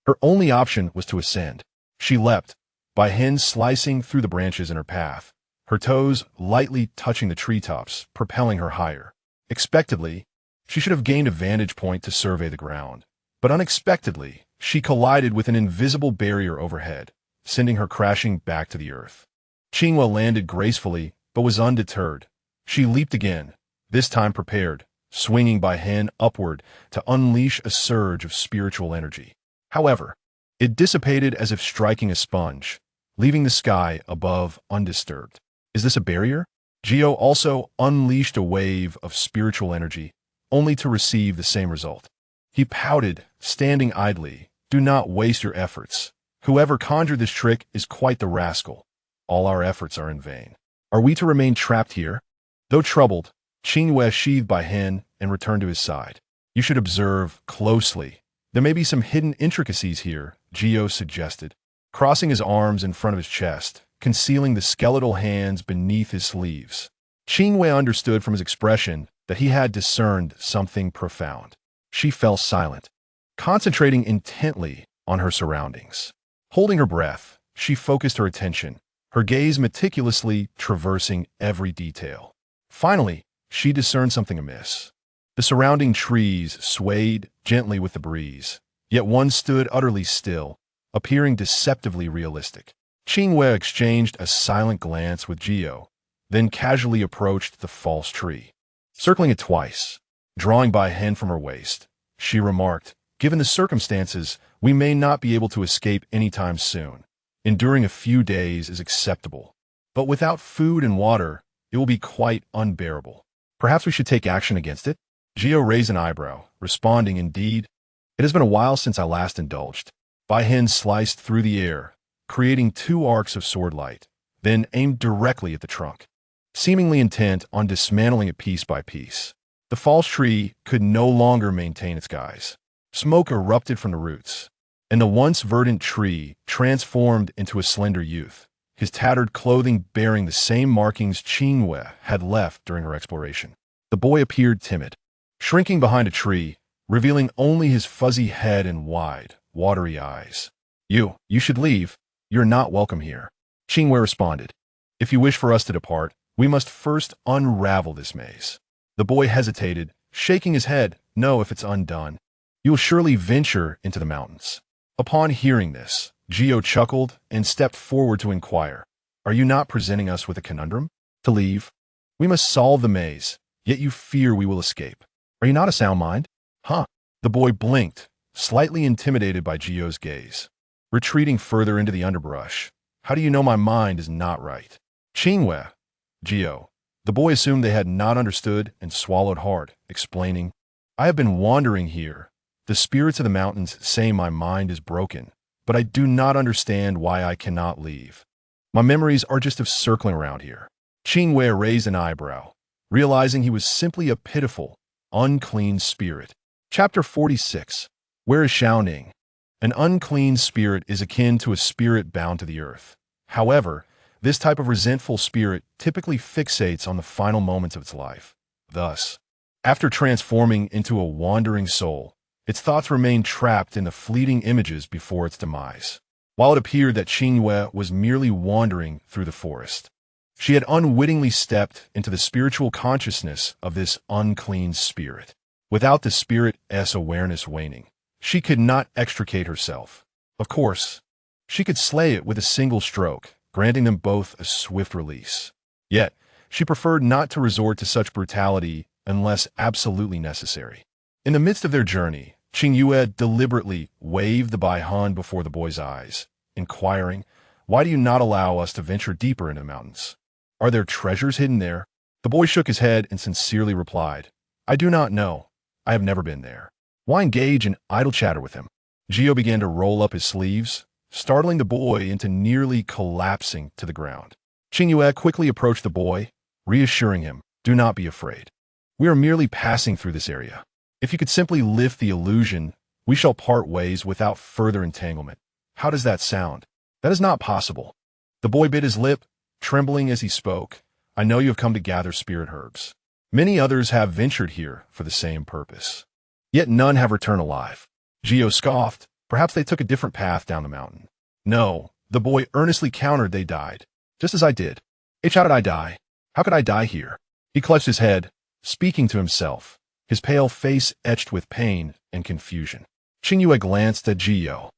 S1: her only option was to ascend. She leapt, by hand slicing through the branches in her path, her toes lightly touching the treetops, propelling her higher. Expectedly, she should have gained a vantage point to survey the ground, but unexpectedly, she collided with an invisible barrier overhead, sending her crashing back to the earth. Qingyue landed gracefully, but was undeterred. She leaped again, this time prepared, swinging by hand upward to unleash a surge of spiritual energy. However, it dissipated as if striking a sponge, leaving the sky above undisturbed. Is this a barrier? Zhio also unleashed a wave of spiritual energy, only to receive the same result. He pouted, standing idly, "Do not waste your efforts. Whoever conjured this trick is quite the rascal. All our efforts are in vain. Are we to remain trapped here?" Though troubled, Qingyue sheathed by hand and returned to his side. "You should observe closely. There may be some hidden intricacies here," Zhio suggested, crossing his arms in front of his chest, concealing the skeletal hands beneath his sleeves. Qingyue understood from his expression that he had discerned something profound. She fell silent, concentrating intently on her surroundings. Holding her breath, she focused her attention, her gaze meticulously traversing every detail. Finally, she discerned something amiss. The surrounding trees swayed gently with the breeze, yet one stood utterly still, appearing deceptively realistic. Qingyue exchanged a silent glance with Zhio, then casually approached the false tree. Circling it twice, drawing by hand from her waist, she remarked, "Given the circumstances, we may not be able to escape anytime soon. Enduring a few days is acceptable, but without food and water, it will be quite unbearable. Perhaps we should take action against it?" Zhio raised an eyebrow, responding, "Indeed, it has been a while since I last indulged." By hand sliced through the air, creating 2 arcs of sword light, then aimed directly at the trunk, seemingly intent on dismantling it piece by piece. The false tree could no longer maintain its guise. Smoke erupted from the roots, and the once verdant tree transformed into a slender youth, his tattered clothing bearing the same markings Qingyue had left during her exploration. The boy appeared timid, shrinking behind a tree, revealing only his fuzzy head and wide, watery eyes. You should leave. You're not welcome here," Qingyue responded. "If you wish for us to depart, we must first unravel this maze." The boy hesitated, shaking his head. "No, if it's undone, you will surely venture into the mountains." Upon hearing this, Zhio chuckled and stepped forward to inquire, "Are you not presenting us with a conundrum? To leave? We must solve the maze, yet you fear we will escape. Are you not a sound mind?" "Huh?" The boy blinked, slightly intimidated by Zhio's gaze. Retreating further into the underbrush, "How do you know my mind is not right?" "Qingyue," Geo. The boy assumed they had not understood and swallowed hard, explaining, I have been wandering here. The spirits of the mountains say my mind is broken, but I do not understand why I cannot leave. My memories are just of circling around here. Qingyue raised an eyebrow, realizing he was simply a pitiful, unclean spirit. Chapter 46. Where is Xiaoning? An unclean spirit is akin to a spirit bound to the earth. However, this type of resentful spirit typically fixates on the final moments of its life. Thus, after transforming into a wandering soul, its thoughts remain trapped in the fleeting images before its demise. While it appeared that Qingyue was merely wandering through the forest, she had unwittingly stepped into the spiritual consciousness of this unclean spirit. Without the spirit's awareness waning, she could not extricate herself. Of course, she could slay it with a single stroke, granting them both a swift release. Yet, she preferred not to resort to such brutality unless absolutely necessary. In the midst of their journey, Qingyue deliberately waved the baihan before the boy's eyes, inquiring, Why do you not allow us to venture deeper into the mountains? Are there treasures hidden there? The boy shook his head and sincerely replied, I do not know. I have never been there. Why engage in idle chatter with him? Geo began to roll up his sleeves, startling the boy into nearly collapsing to the ground. Qingyue quickly approached the boy, reassuring him, Do not be afraid. We are merely passing through this area. If you could simply lift the illusion, we shall part ways without further entanglement. How does that sound? That is not possible. The boy bit his lip, trembling as he spoke. I know you have come to gather spirit herbs. Many others have ventured here for the same purpose. Yet none have returned alive. Geo scoffed. Perhaps they took a different path down the mountain. No, the boy earnestly countered they died. Just as I did. How did I die? How could I die here? He clutched his head, speaking to himself, his pale face etched with pain and confusion. Qingyue glanced at Geo,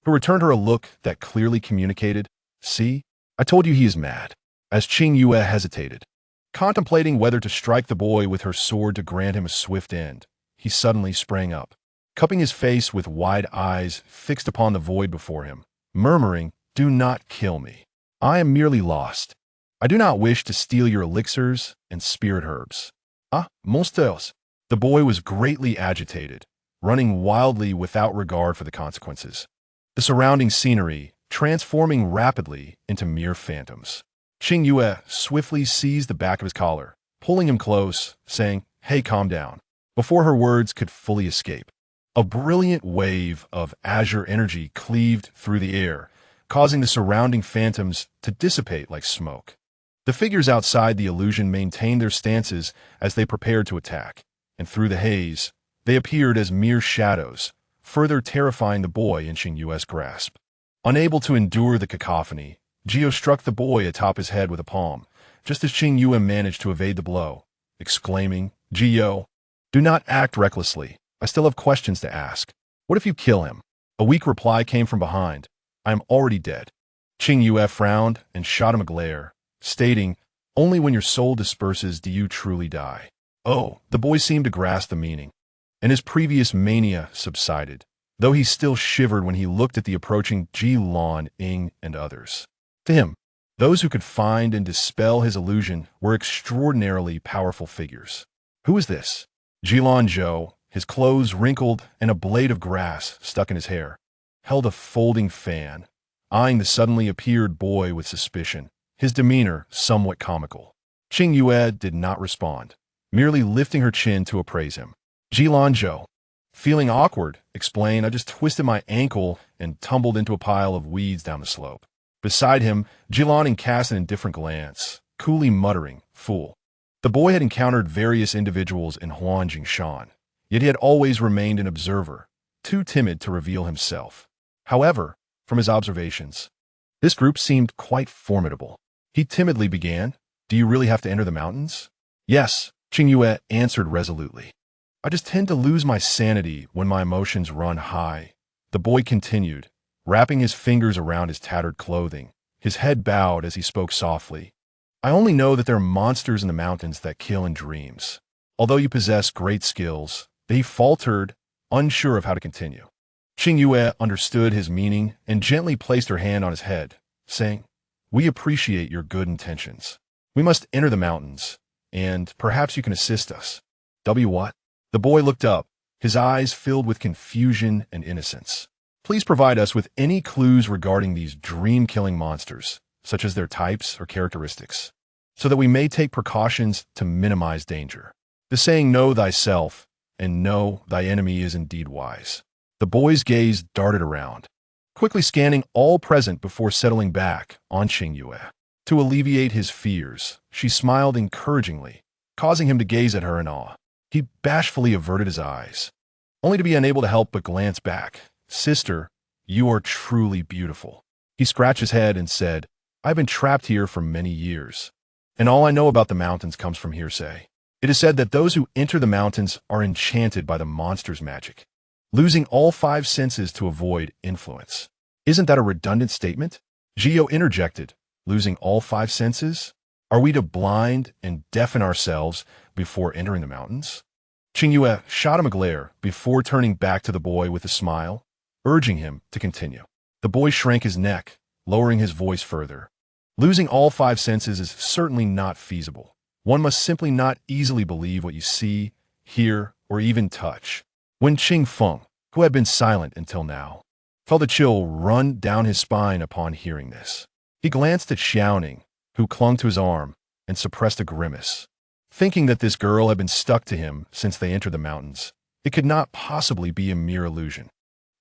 S1: who returned her a look that clearly communicated, See, I told you he is mad. As Qingyue hesitated, contemplating whether to strike the boy with her sword to grant him a swift end, he suddenly sprang up, cupping his face with wide eyes fixed upon the void before him, murmuring, Do not kill me. I am merely lost. I do not wish to steal your elixirs and spirit herbs. Monsters. The boy was greatly agitated, running wildly without regard for the consequences. The surrounding scenery transforming rapidly into mere phantoms. Qingyue swiftly seized the back of his collar, pulling him close, saying, Hey, calm down, before her words could fully escape. A brilliant wave of azure energy cleaved through the air, causing the surrounding phantoms to dissipate like smoke. The figures outside the illusion maintained their stances as they prepared to attack, and through the haze, they appeared as mere shadows, further terrifying the boy in Qingyue's grasp. Unable to endure the cacophony, Geo struck the boy atop his head with a palm, just as Qingyue managed to evade the blow, exclaiming, Geo, do not act recklessly. I still have questions to ask. What if you kill him? A weak reply came from behind. I am already dead. Qingyue frowned and shot him a glare, stating, Only when your soul disperses do you truly die. Oh, the boy seemed to grasp the meaning, and his previous mania subsided, though he still shivered when he looked at the approaching Jilan, Ying, and others. To him, those who could find and dispel his illusion were extraordinarily powerful figures. Who was this? Jilan Zhou, his clothes wrinkled and a blade of grass stuck in his hair, held a folding fan, eyeing the suddenly appeared boy with suspicion, his demeanor somewhat comical. Qingyue did not respond, merely lifting her chin to appraise him. Jilan Zhou, feeling awkward, explained, I just twisted my ankle and tumbled into a pile of weeds down the slope. Beside him, Jilan cast an indifferent glance, coolly muttering, Fool. The boy had encountered various individuals in Huanjing Shan, yet he had always remained an observer, too timid to reveal himself. However, from his observations, this group seemed quite formidable. He timidly began, Do you really have to enter the mountains? Yes, Qingyue answered resolutely. I just tend to lose my sanity when my emotions run high. The boy continued, wrapping his fingers around his tattered clothing, his head bowed as he spoke softly. I only know that there are monsters in the mountains that kill in dreams. Although you possess great skills, he faltered, unsure of how to continue. Qingyue understood his meaning and gently placed her hand on his head, saying, We appreciate your good intentions. We must enter the mountains, and perhaps you can assist us. What? The boy looked up, his eyes filled with confusion and innocence. Please provide us with any clues regarding these dream-killing monsters, such as their types or characteristics, so that we may take precautions to minimize danger. The saying, know thyself, and know thy enemy is indeed wise. The boy's gaze darted around, quickly scanning all present before settling back on Qingyue. To alleviate his fears, she smiled encouragingly, causing him to gaze at her in awe. He bashfully averted his eyes, only to be unable to help but glance back. Sister, you are truly beautiful. He scratched his head and said, I've been trapped here for many years, and all I know about the mountains comes from hearsay. It is said that those who enter the mountains are enchanted by the monster's magic, losing all 5 senses to avoid influence. Isn't that a redundant statement? Qingyue interjected, losing all 5 senses? Are we to blind and deafen ourselves before entering the mountains? Qingyue shot him a glare before turning back to the boy with a smile, urging him to continue. The boy shrank his neck, lowering his voice further. Losing all 5 senses is certainly not feasible. One must simply not easily believe what you see, hear, or even touch. When Qingfeng, who had been silent until now, felt a chill run down his spine upon hearing this. He glanced at Xiaoning, who clung to his arm, and suppressed a grimace. Thinking that this girl had been stuck to him since they entered the mountains, it could not possibly be a mere illusion.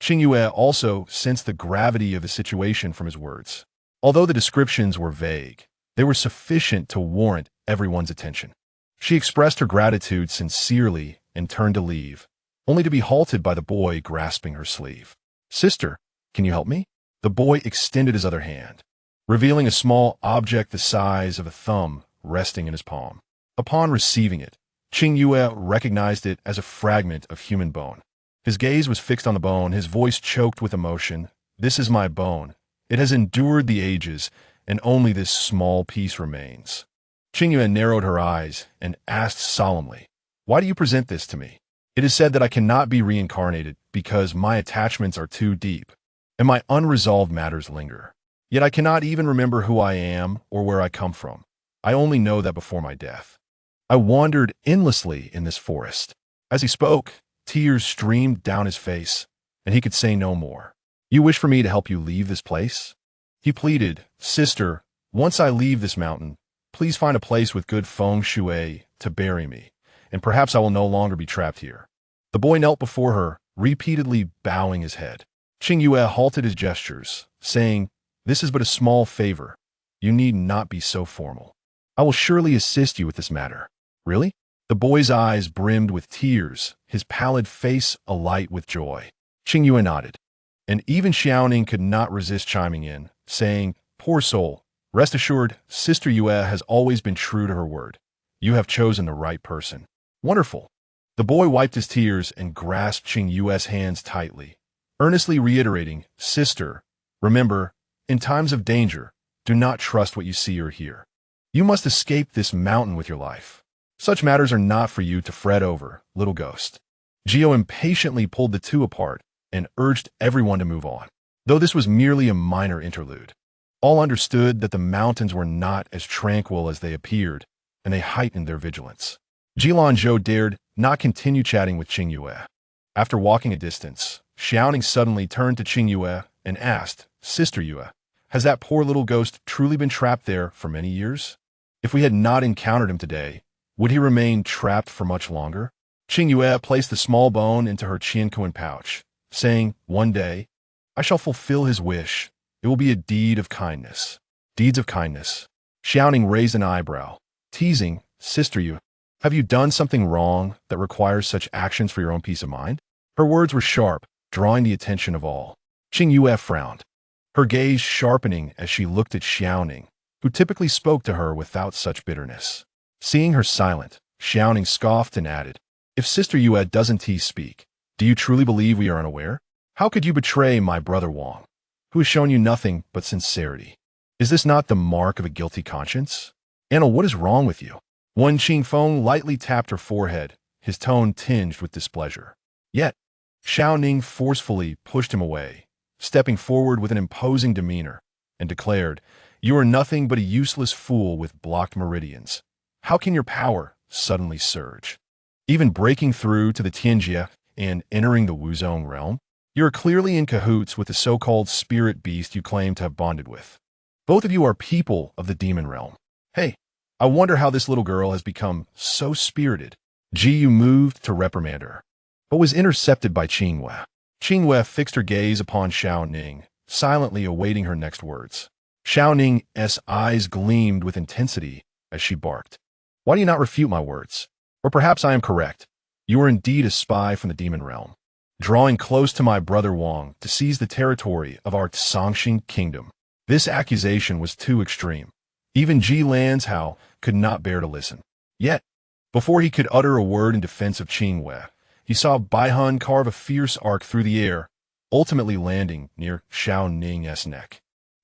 S1: Qingyue also sensed the gravity of the situation from his words. Although the descriptions were vague, they were sufficient to warrant everyone's attention. She expressed her gratitude sincerely and turned to leave, only to be halted by the boy grasping her sleeve. Sister, can you help me? The boy extended his other hand, revealing a small object the size of a thumb resting in his palm. Upon receiving it, Qingyue recognized it as a fragment of human bone. His gaze was fixed on the bone, his voice choked with emotion. This is my bone. It has endured the ages, and only this small piece remains. Qingyue narrowed her eyes and asked solemnly, Why do you present this to me? It is said that I cannot be reincarnated because my attachments are too deep, and my unresolved matters linger. Yet I cannot even remember who I am or where I come from. I only know that before my death, I wandered endlessly in this forest. As he spoke, tears streamed down his face, and he could say no more. You wish for me to help you leave this place? He pleaded, Sister, once I leave this mountain, please find a place with good feng shui to bury me, and perhaps I will no longer be trapped here. The boy knelt before her, repeatedly bowing his head. Qingyue halted his gestures, saying, This is but a small favor. You need not be so formal. I will surely assist you with this matter. Really? The boy's eyes brimmed with tears, his pallid face alight with joy. Qingyue nodded, and even Xiaoning could not resist chiming in, saying, Poor soul, rest assured, Sister Yue has always been true to her word. You have chosen the right person. Wonderful. The boy wiped his tears and grasped Qingyue's hands tightly, earnestly reiterating, Sister, remember, in times of danger, do not trust what you see or hear. You must escape this mountain with your life. Such matters are not for you to fret over, little ghost. Qingyue impatiently pulled the two apart and urged everyone to move on, though this was merely a minor interlude. All understood that the mountains were not as tranquil as they appeared, and they heightened their vigilance. Jilanzhou dared not continue chatting with Qingyue. After walking a distance, Xiaoning suddenly turned to Qingyue and asked, Sister Yue, has that poor little ghost truly been trapped there for many years? If we had not encountered him today, would he remain trapped for much longer? Qingyue placed the small bone into her Qianquan pouch, saying, One day, I shall fulfill his wish. It will be a deed of kindness. Deeds of kindness. Xiaoning raised an eyebrow, teasing, Sister Yue, have you done something wrong that requires such actions for your own peace of mind? Her words were sharp, drawing the attention of all. Qingyue frowned, her gaze sharpening as she looked at Xiaoning, who typically spoke to her without such bitterness. Seeing her silent, Xiaoning scoffed and added, If Sister Yue doesn't speak, do you truly believe we are unaware? How could you betray my brother Wang, who has shown you nothing but sincerity? Is this not the mark of a guilty conscience? Anna, what is wrong with you? Wen Qingfeng lightly tapped her forehead, his tone tinged with displeasure. Yet, Xiaoning forcefully pushed him away, stepping forward with an imposing demeanor, and declared, You are nothing but a useless fool with blocked meridians. How can your power suddenly surge? Even breaking through to the Qingyue and entering the Wuzong realm? You are clearly in cahoots with the so-called spirit beast you claim to have bonded with. Both of you are people of the demon realm. Hey, I wonder how this little girl has become so spirited. Qingyue moved to reprimand her, but was intercepted by Qingyue. Qingyue fixed her gaze upon Xiaoning, silently awaiting her next words. Xiaoning's eyes gleamed with intensity as she barked. Why do you not refute my words? Or perhaps I am correct. You are indeed a spy from the demon realm, drawing close to my brother Wang to seize the territory of our Tsangxing kingdom. This accusation was too extreme. Even Ji Lanzhao could not bear to listen. Yet, before he could utter a word in defense of Qingyue, he saw Baihun carve a fierce arc through the air, ultimately landing near Xiaoning's neck.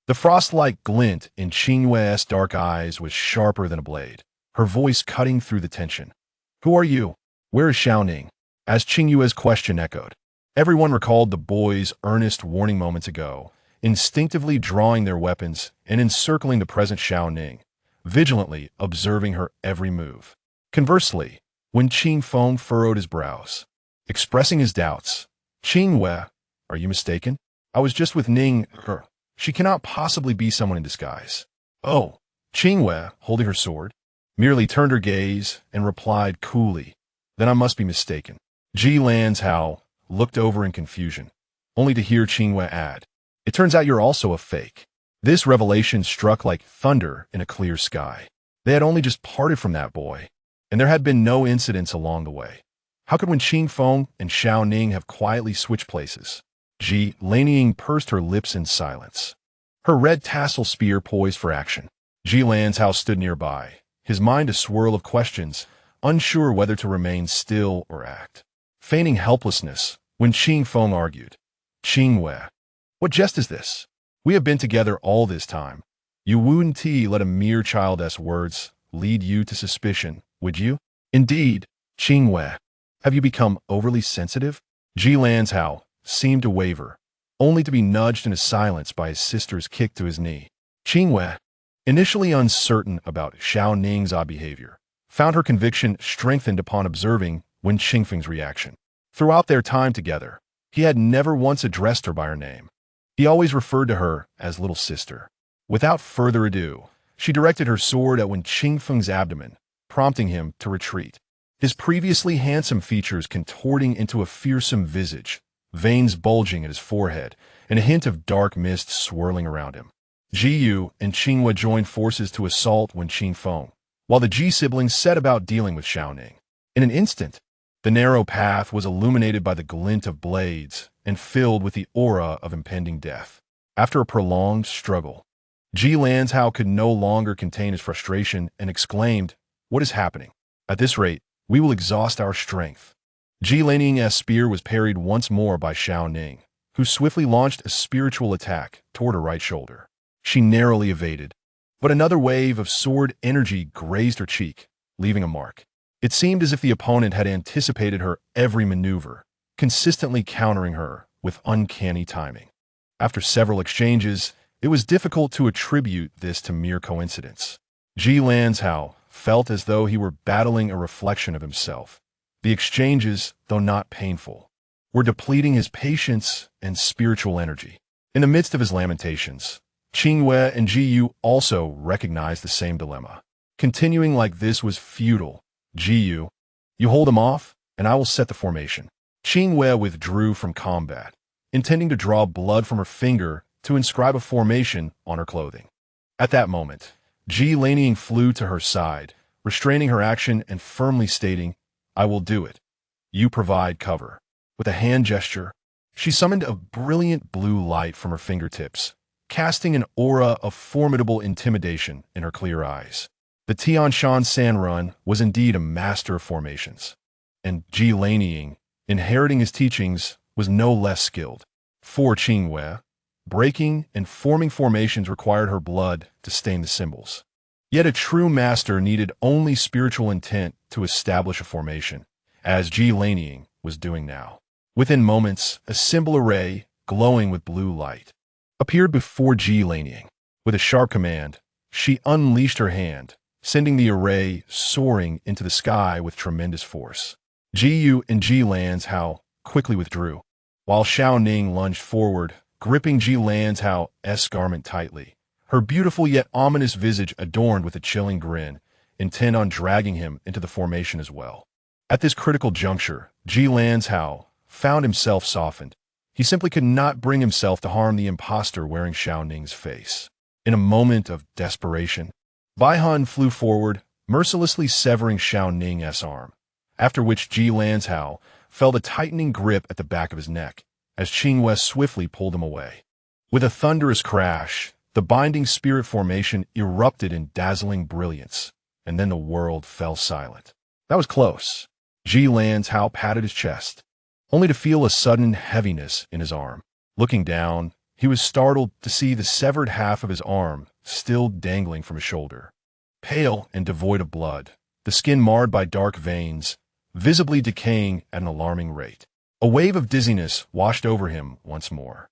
S1: The frost-like glint in Qingyue's dark eyes was sharper than a blade, her voice cutting through the tension. Who are you? Where is Xiaoning? As Qingyue's question echoed, everyone recalled the boy's earnest warning moments ago, instinctively drawing their weapons and encircling the present Xiaoning, vigilantly observing her every move. Conversely, when Qin Feng furrowed his brows, expressing his doubts, Qingyue, are you mistaken? I was just with Ning. She cannot possibly be someone in disguise. Oh, Qingyue, holding her sword, merely turned her gaze and replied coolly, then I must be mistaken. Ji Lanzhao looked over in confusion, only to hear Qingyue add, it turns out you're also a fake. This revelation struck like thunder in a clear sky. They had only just parted from that boy, and there had been no incidents along the way. How could when Qin Feng and Xiaoning have quietly switched places? Ji Laniying pursed her lips in silence, her red tassel spear poised for action. Ji Lanzhao stood nearby, his mind a swirl of questions, unsure whether to remain still or act. Feigning helplessness, when Qin Feng argued, Qingyue, what jest is this? We have been together all this time. You wouldn't let a mere child's words lead you to suspicion, would you? Indeed, Qingyue, have you become overly sensitive? Ji Lanzhao seemed to waver, only to be nudged into silence by his sister's kick to his knee. Qingyue, initially uncertain about Xiaoning's odd behavior, found her conviction strengthened upon observing Wen Qingfeng's reaction. Throughout their time together, he had never once addressed her by her name. He always referred to her as little sister. Without further ado, she directed her sword at Wen Qingfeng's abdomen, prompting him to retreat. His previously handsome features contorting into a fearsome visage, veins bulging at his forehead, and a hint of dark mist swirling around him. Qingyue and Qingyue joined forces to assault Wen Qingfeng, while the Ji siblings set about dealing with Xiaoning. In an instant, the narrow path was illuminated by the glint of blades and filled with the aura of impending death. After a prolonged struggle, Ji Lanzhao could no longer contain his frustration and exclaimed, what is happening? At this rate, we will exhaust our strength. Ji Laniying's spear was parried once more by Xiaoning, who swiftly launched a spiritual attack toward her right shoulder. She narrowly evaded, but another wave of sword energy grazed her cheek, leaving a mark. It seemed as if the opponent had anticipated her every maneuver, consistently countering her with uncanny timing. After several exchanges, it was difficult to attribute this to mere coincidence. Ji Lanzhao felt as though he were battling a reflection of himself. The exchanges, though not painful, were depleting his patience and spiritual energy. In the midst of his lamentations, Qingyue and Qingyue also recognized the same dilemma. Continuing like this was futile. Qingyue, you hold him off, and I will set the formation. Qingyue withdrew from combat, intending to draw blood from her finger to inscribe a formation on her clothing. At that moment, Ji Laniying flew to her side, restraining her action and firmly stating, I will do it. You provide cover. With a hand gesture, she summoned a brilliant blue light from her fingertips, casting an aura of formidable intimidation in her clear eyes. The Tianshan Sanrun was indeed a master of formations, and Ji Laniying, inheriting his teachings, was no less skilled. For Qingyue, breaking and forming formations required her blood to stain the symbols. Yet a true master needed only spiritual intent to establish a formation, as Ji Laniying was doing now. Within moments, a symbol array, glowing with blue light, appeared before Ji Laniying. With a sharp command, she unleashed her hand, sending the array soaring into the sky with tremendous force. Qingyue and Ji Lanzhao quickly withdrew, while Xiao Ning lunged forward, gripping Ji Lanzhao's garment tightly, her beautiful yet ominous visage adorned with a chilling grin, intent on dragging him into the formation as well. At this critical juncture, Ji Lanzhao found himself softened. He simply could not bring himself to harm the impostor wearing Xiao Ning's face. In a moment of desperation, Bai Hun flew forward, mercilessly severing Xiao Ning's arm, after which Ji Lanzhao felt a tightening grip at the back of his neck, as Qingyue swiftly pulled him away. With a thunderous crash, the binding spirit formation erupted in dazzling brilliance, and then the world fell silent. That was close. Ji Lanzhao patted his chest, only to feel a sudden heaviness in his arm. Looking down, he was startled to see the severed half of his arm still dangling from his shoulder. Pale and devoid of blood, the skin marred by dark veins, visibly decaying at an alarming rate. A wave of dizziness washed over him once more.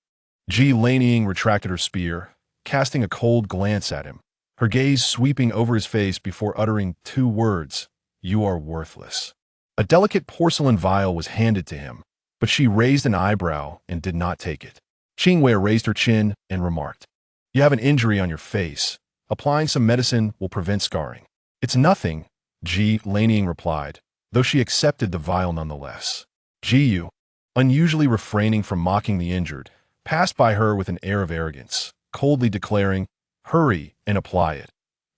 S1: Ji Laniying retracted her spear, casting a cold glance at him, her gaze sweeping over his face before uttering 2 words, "You are worthless." A delicate porcelain vial was handed to him, but she raised an eyebrow and did not take it. Qingyue raised her chin and remarked, "You have an injury on your face. Applying some medicine will prevent scarring." "It's nothing," Ji Laniying replied, though she accepted the vial nonetheless. Qingyue, unusually refraining from mocking the injured, passed by her with an air of arrogance, coldly declaring, "Hurry and apply it.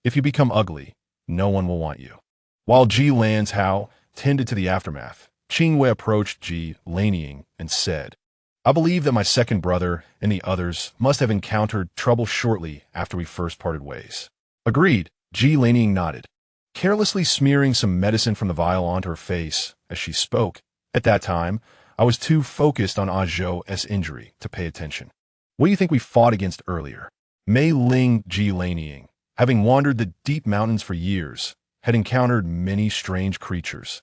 S1: If you become ugly, no one will want you." While Ji Lanzhao tended to the aftermath, Qingyue approached Ji Laniying and said, "I believe that my second brother and the others must have encountered trouble shortly after we first parted ways." "Agreed," Ji Laniying nodded, carelessly smearing some medicine from the vial onto her face as she spoke. "At that time, I was too focused on Zhou's injury to pay attention. What do you think we fought against earlier?" Mei Ling Ji Laniying, having wandered the deep mountains for years, had encountered many strange creatures,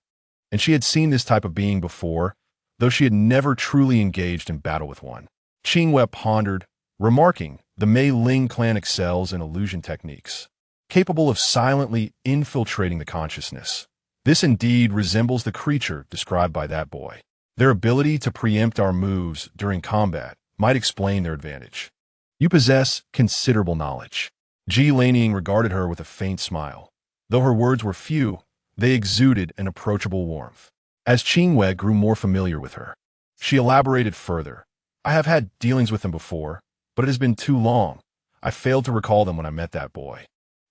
S1: and she had seen this type of being before, though she had never truly engaged in battle with one. Qingyue pondered, remarking, the Mei Ling clan excels in illusion techniques, capable of silently infiltrating the consciousness. This indeed resembles the creature described by that boy. Their ability to preempt our moves during combat might explain their advantage. You possess considerable knowledge. Ji Laniying regarded her with a faint smile. Though her words were few, they exuded an approachable warmth. As Qingyue grew more familiar with her, she elaborated further. "I have had dealings with them before, but it has been too long. I failed to recall them when I met that boy."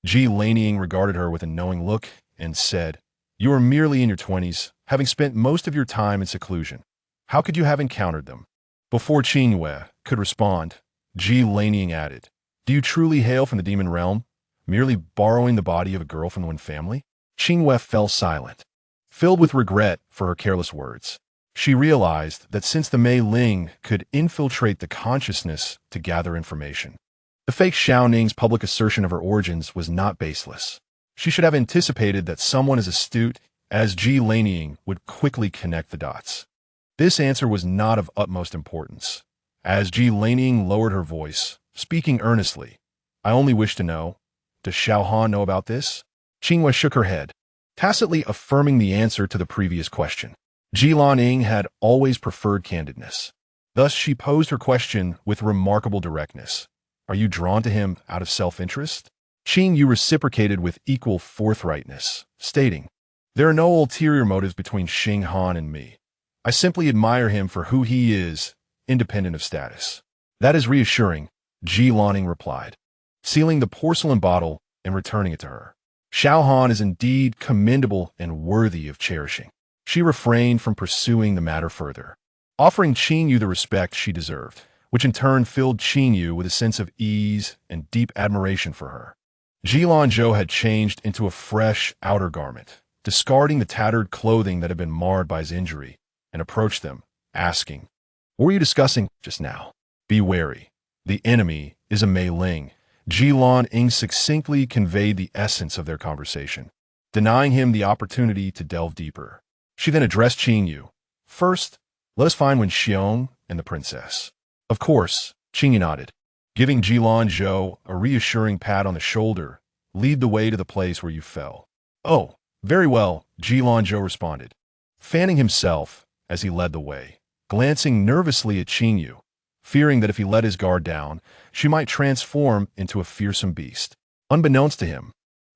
S1: Ji Laniying regarded her with a knowing look and said, "You are merely in your 20s, having spent most of your time in seclusion. How could you have encountered them?" Before Qingyue could respond, Ji Laniying added, "Do you truly hail from the demon realm, merely borrowing the body of a girl from the Wen family?" Qingyue fell silent, filled with regret for her careless words. She realized that since the Mei Ling could infiltrate the consciousness to gather information, the fake Xiao Ning's public assertion of her origins was not baseless. She should have anticipated that someone as astute as Ji Laniying would quickly connect the dots. This answer was not of utmost importance. As Ji Laniying lowered her voice, speaking earnestly, "I only wish to know, does Xiao Han know about this?" Qingyue shook her head, tacitly affirming the answer to the previous question. Ji Laniying had always preferred candidness. Thus she posed her question with remarkable directness. "Are you drawn to him out of self-interest?" Qingyue reciprocated with equal forthrightness, stating, "There are no ulterior motives between Xing Han and me. I simply admire him for who he is, independent of status." "That is reassuring," Ji Laniying replied, sealing the porcelain bottle and returning it to her. "Xiao Han is indeed commendable and worthy of cherishing." She refrained from pursuing the matter further, offering Qingyue the respect she deserved, which in turn filled Qingyue with a sense of ease and deep admiration for her. Ji Lanzhou had changed into a fresh outer garment, discarding the tattered clothing that had been marred by his injury, and approached them, asking, "What were you discussing just now?" "Be wary. The enemy is a Mei Ling." Ji Laniying succinctly conveyed the essence of their conversation, denying him the opportunity to delve deeper. She then addressed Qingyue. "First, let us find Wen Xiong and the princess." "Of course," Qingyue nodded. Giving Jilan Zhou a reassuring pat on the shoulder, lead the way to the place where you fell. Oh, very well, Jilan Zhou responded, fanning himself as he led the way, glancing nervously at Qingyue, fearing that if he let his guard down, she might transform into a fearsome beast. Unbeknownst to him,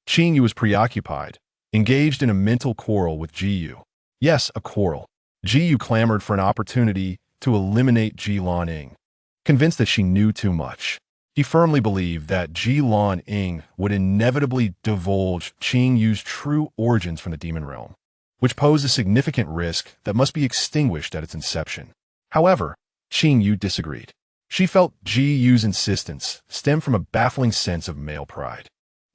S1: Qingyue was preoccupied, engaged in a mental quarrel with Jiyu. Yes, a quarrel. Jiyu clamored for an opportunity to eliminate Jilan Ying. Convinced that she knew too much, he firmly believed that Jilan Ying would inevitably divulge Qingyue's true origins from the demon realm, which posed a significant risk that must be extinguished at its inception. However, Qingyue disagreed. She felt Jiyu's insistence stemmed from a baffling sense of male pride.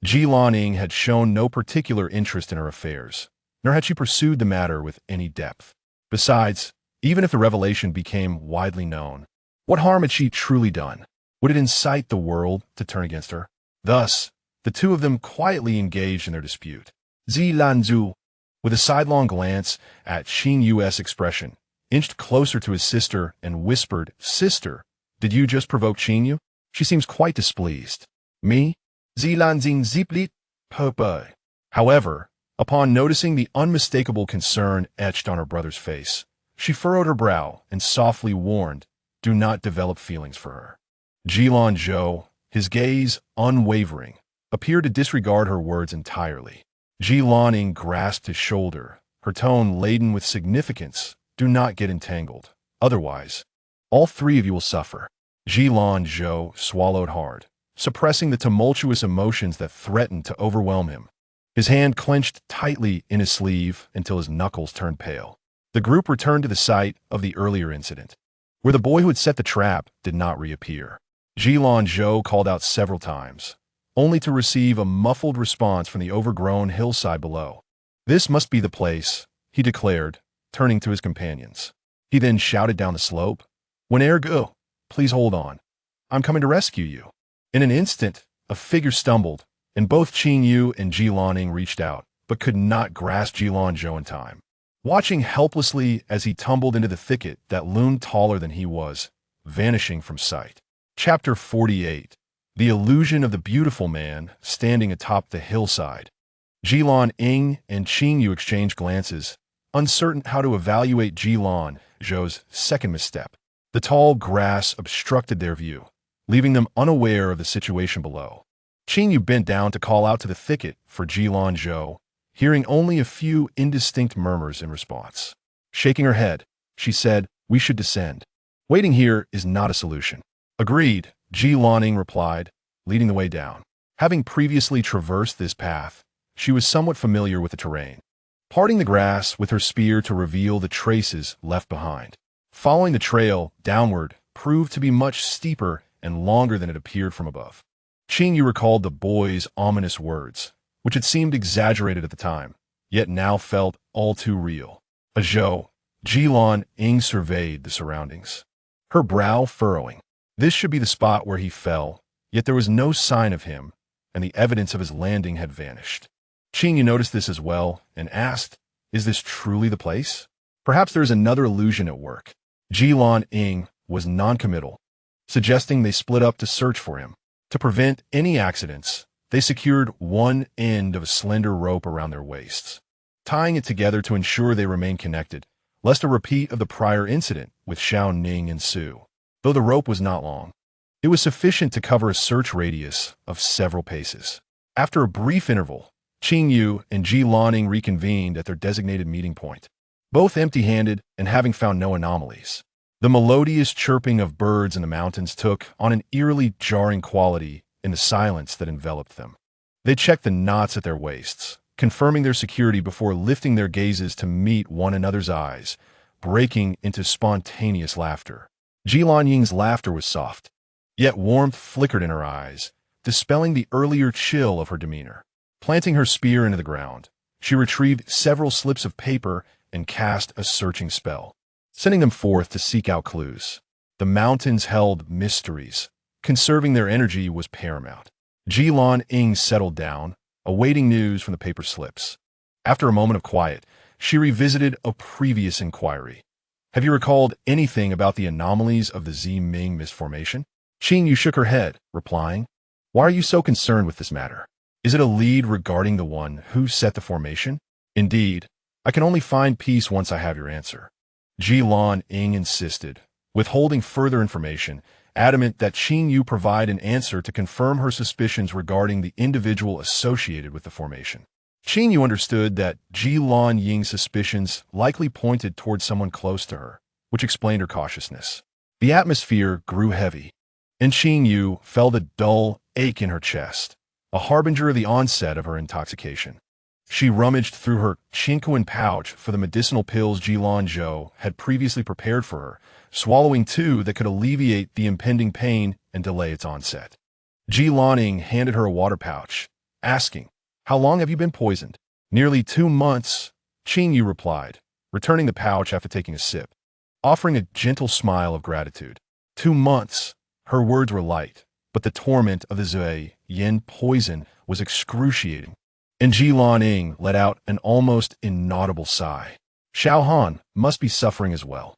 S1: Jilan Ying had shown no particular interest in her affairs, nor had she pursued the matter with any depth. Besides, even if the revelation became widely known, what harm had she truly done? Would it incite the world to turn against her? Thus, the two of them quietly engaged in their dispute. Zilanzu, with a sidelong glance at Qingyue's expression, inched closer to his sister and whispered, "Sister, did you just provoke Qingyue? She seems quite displeased." "Me? Zilanzing ziplit, papa." However, upon noticing the unmistakable concern etched on her brother's face, she furrowed her brow and softly warned, "Do not develop feelings for her." Jilan Zhou, his gaze unwavering, appeared to disregard her words entirely. Jilan Ying grasped his shoulder, her tone laden with significance. "Do not get entangled. Otherwise, all three of you will suffer." Jilan Zhou swallowed hard, suppressing the tumultuous emotions that threatened to overwhelm him. His hand clenched tightly in his sleeve until his knuckles turned pale. The group returned to the site of the earlier incident, where the boy who had set the trap did not reappear. Jilan Zhou called out several times, only to receive a muffled response from the overgrown hillside below. "This must be the place," he declared, turning to his companions. He then shouted down the slope, "When ergo, please hold on. I'm coming to rescue you." In an instant, a figure stumbled, and both Qingyue and Jilan Ying reached out, but could not grasp Jilan Zhou in time. Watching helplessly as he tumbled into the thicket that loomed taller than he was, vanishing from sight. Chapter 48. The Illusion of the Beautiful Man Standing Atop the Hillside. Jilan Ying and Qingyue exchanged glances, uncertain how to evaluate Jilan Zhou's second misstep. The tall grass obstructed their view, leaving them unaware of the situation below. Qingyue bent down to call out to the thicket for Jilan Zhou, hearing only a few indistinct murmurs in response. Shaking her head, she said, "We should descend. Waiting here is not a solution." "Agreed," Jilan Ying replied, leading the way down. Having previously traversed this path, she was somewhat familiar with the terrain, parting the grass with her spear to reveal the traces left behind. Following the trail downward proved to be much steeper and longer than it appeared from above. Qingyue recalled the boy's ominous words, which had seemed exaggerated at the time, yet now felt all too real. Jilan Ying surveyed the surroundings, her brow furrowing. This should be the spot where he fell, yet there was no sign of him, and the evidence of his landing had vanished. Qingyue noticed this as well and asked, "Is this truly the place? Perhaps there is another illusion at work." Jilan Ying was noncommittal, suggesting they split up to search for him. To prevent any accidents, they secured one end of a slender rope around their waists, tying it together to ensure they remained connected, lest a repeat of the prior incident with Xiao Ning ensue. Though the rope was not long, it was sufficient to cover a search radius of several paces. After a brief interval, Qingyue and Jilan Ying reconvened at their designated meeting point, both empty-handed and having found no anomalies. The melodious chirping of birds in the mountains took on an eerily jarring quality in the silence that enveloped them. They checked the knots at their waists, confirming their security before lifting their gazes to meet one another's eyes, breaking into spontaneous laughter. Jilan Ying's laughter was soft, yet warmth flickered in her eyes, dispelling the earlier chill of her demeanor. Planting her spear into the ground, she retrieved several slips of paper and cast a searching spell, sending them forth to seek out clues. The mountains held mysteries. Conserving their energy was paramount. Jilan Ying settled down, awaiting news from the paper slips. After a moment of quiet, she revisited a previous inquiry. "Have you recalled anything about the anomalies of the Ziming misformation?" Qingyue shook her head, replying, "Why are you so concerned with this matter? Is it a lead regarding the one who set the formation? Indeed, I can only find peace once I have your answer." Jilan Ing insisted, withholding further information, adamant that Qingyue provide an answer to confirm her suspicions regarding the individual associated with the formation. Qingyue understood that Jilan Ying's suspicions likely pointed towards someone close to her, which explained her cautiousness. The atmosphere grew heavy, and Qingyue felt a dull ache in her chest, a harbinger of the onset of her intoxication. She rummaged through her Qingyuan pouch for the medicinal pills Jilan Zhou had previously prepared for her, swallowing two that could alleviate the impending pain and delay its onset. Jilan handed her a water pouch, asking, "How long have you been poisoned?" "Nearly 2 months," Qingyue replied, returning the pouch after taking a sip, offering a gentle smile of gratitude. 2 months. Her words were light, but the torment of the Zui Yin poison was excruciating, and Jilan let out an almost inaudible sigh. Xiao Han must be suffering as well.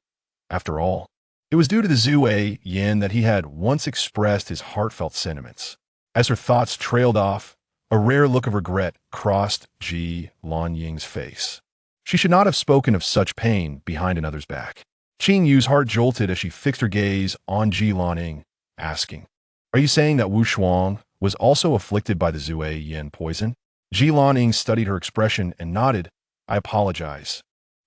S1: After all, it was due to the Zui Yin that he had once expressed his heartfelt sentiments. As her thoughts trailed off, a rare look of regret crossed Jilan Ying's face. She should not have spoken of such pain behind another's back. Qingyue's heart jolted as she fixed her gaze on Jilan, asking, "Are you saying that Wu Shuang was also afflicted by the Zui Yin poison?" Jilan studied her expression and nodded. "I apologize.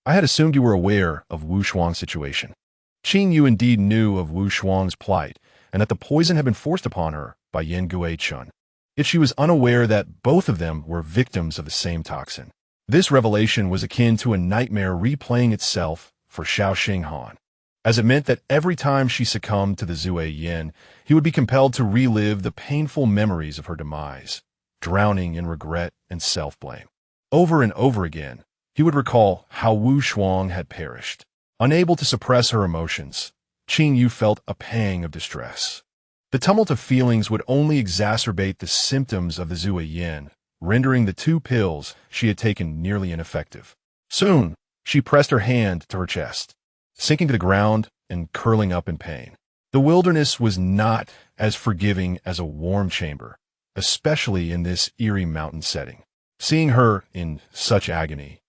S1: I had assumed you were aware of Wu Shuang's situation." Qingyue indeed knew of Wu Shuang's plight and that the poison had been forced upon her by Yin Guichun. Yet she was unaware that both of them were victims of the same toxin. This revelation was akin to a nightmare replaying itself for Xiao Xinghan, as it meant that every time she succumbed to the Zui Yin, he would be compelled to relive the painful memories of her demise, drowning in regret and self-blame. Over and over again, he would recall how Wu Shuang had perished. Unable to suppress her emotions, Qingyue felt a pang of distress. The tumult of feelings would only exacerbate the symptoms of the Zui Yin, rendering the 2 pills she had taken nearly ineffective. Soon, she pressed her hand to her chest, sinking to the ground and curling up in pain. The wilderness was not as forgiving as a warm chamber, especially in this eerie mountain setting. Seeing her in such agony,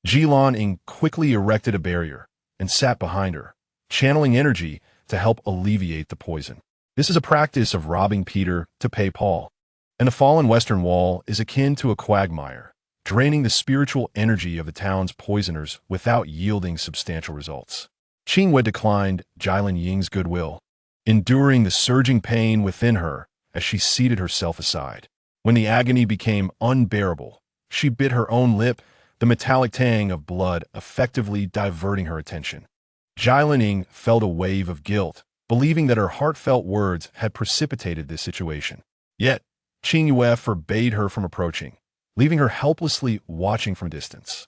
S1: Jilan quickly erected a barrier and sat behind her, channeling energy to help alleviate the poison. This is a practice of robbing Peter to pay Paul, and the fallen western wall is akin to a quagmire, draining the spiritual energy of the town's poisoners without yielding substantial results. Qingyue declined Jilan Ying's goodwill, enduring the surging pain within her as she seated herself aside. When the agony became unbearable, she bit her own lip, the metallic tang of blood effectively diverting her attention. Jilan felt a wave of guilt, believing that her heartfelt words had precipitated this situation. Yet, Qingyue forbade her from approaching, leaving her helplessly watching from distance.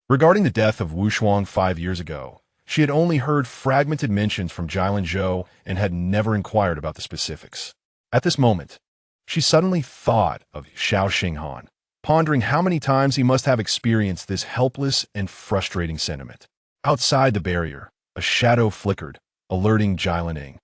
S1: Regarding the death of Wu Shuang 5 years ago, she had only heard fragmented mentions from Jilan Zhou and had never inquired about the specifics. At this moment, she suddenly thought of Xiao Xinghan, pondering how many times he must have experienced this helpless and frustrating sentiment. Outside the barrier, a shadow flickered, alerting Jilan.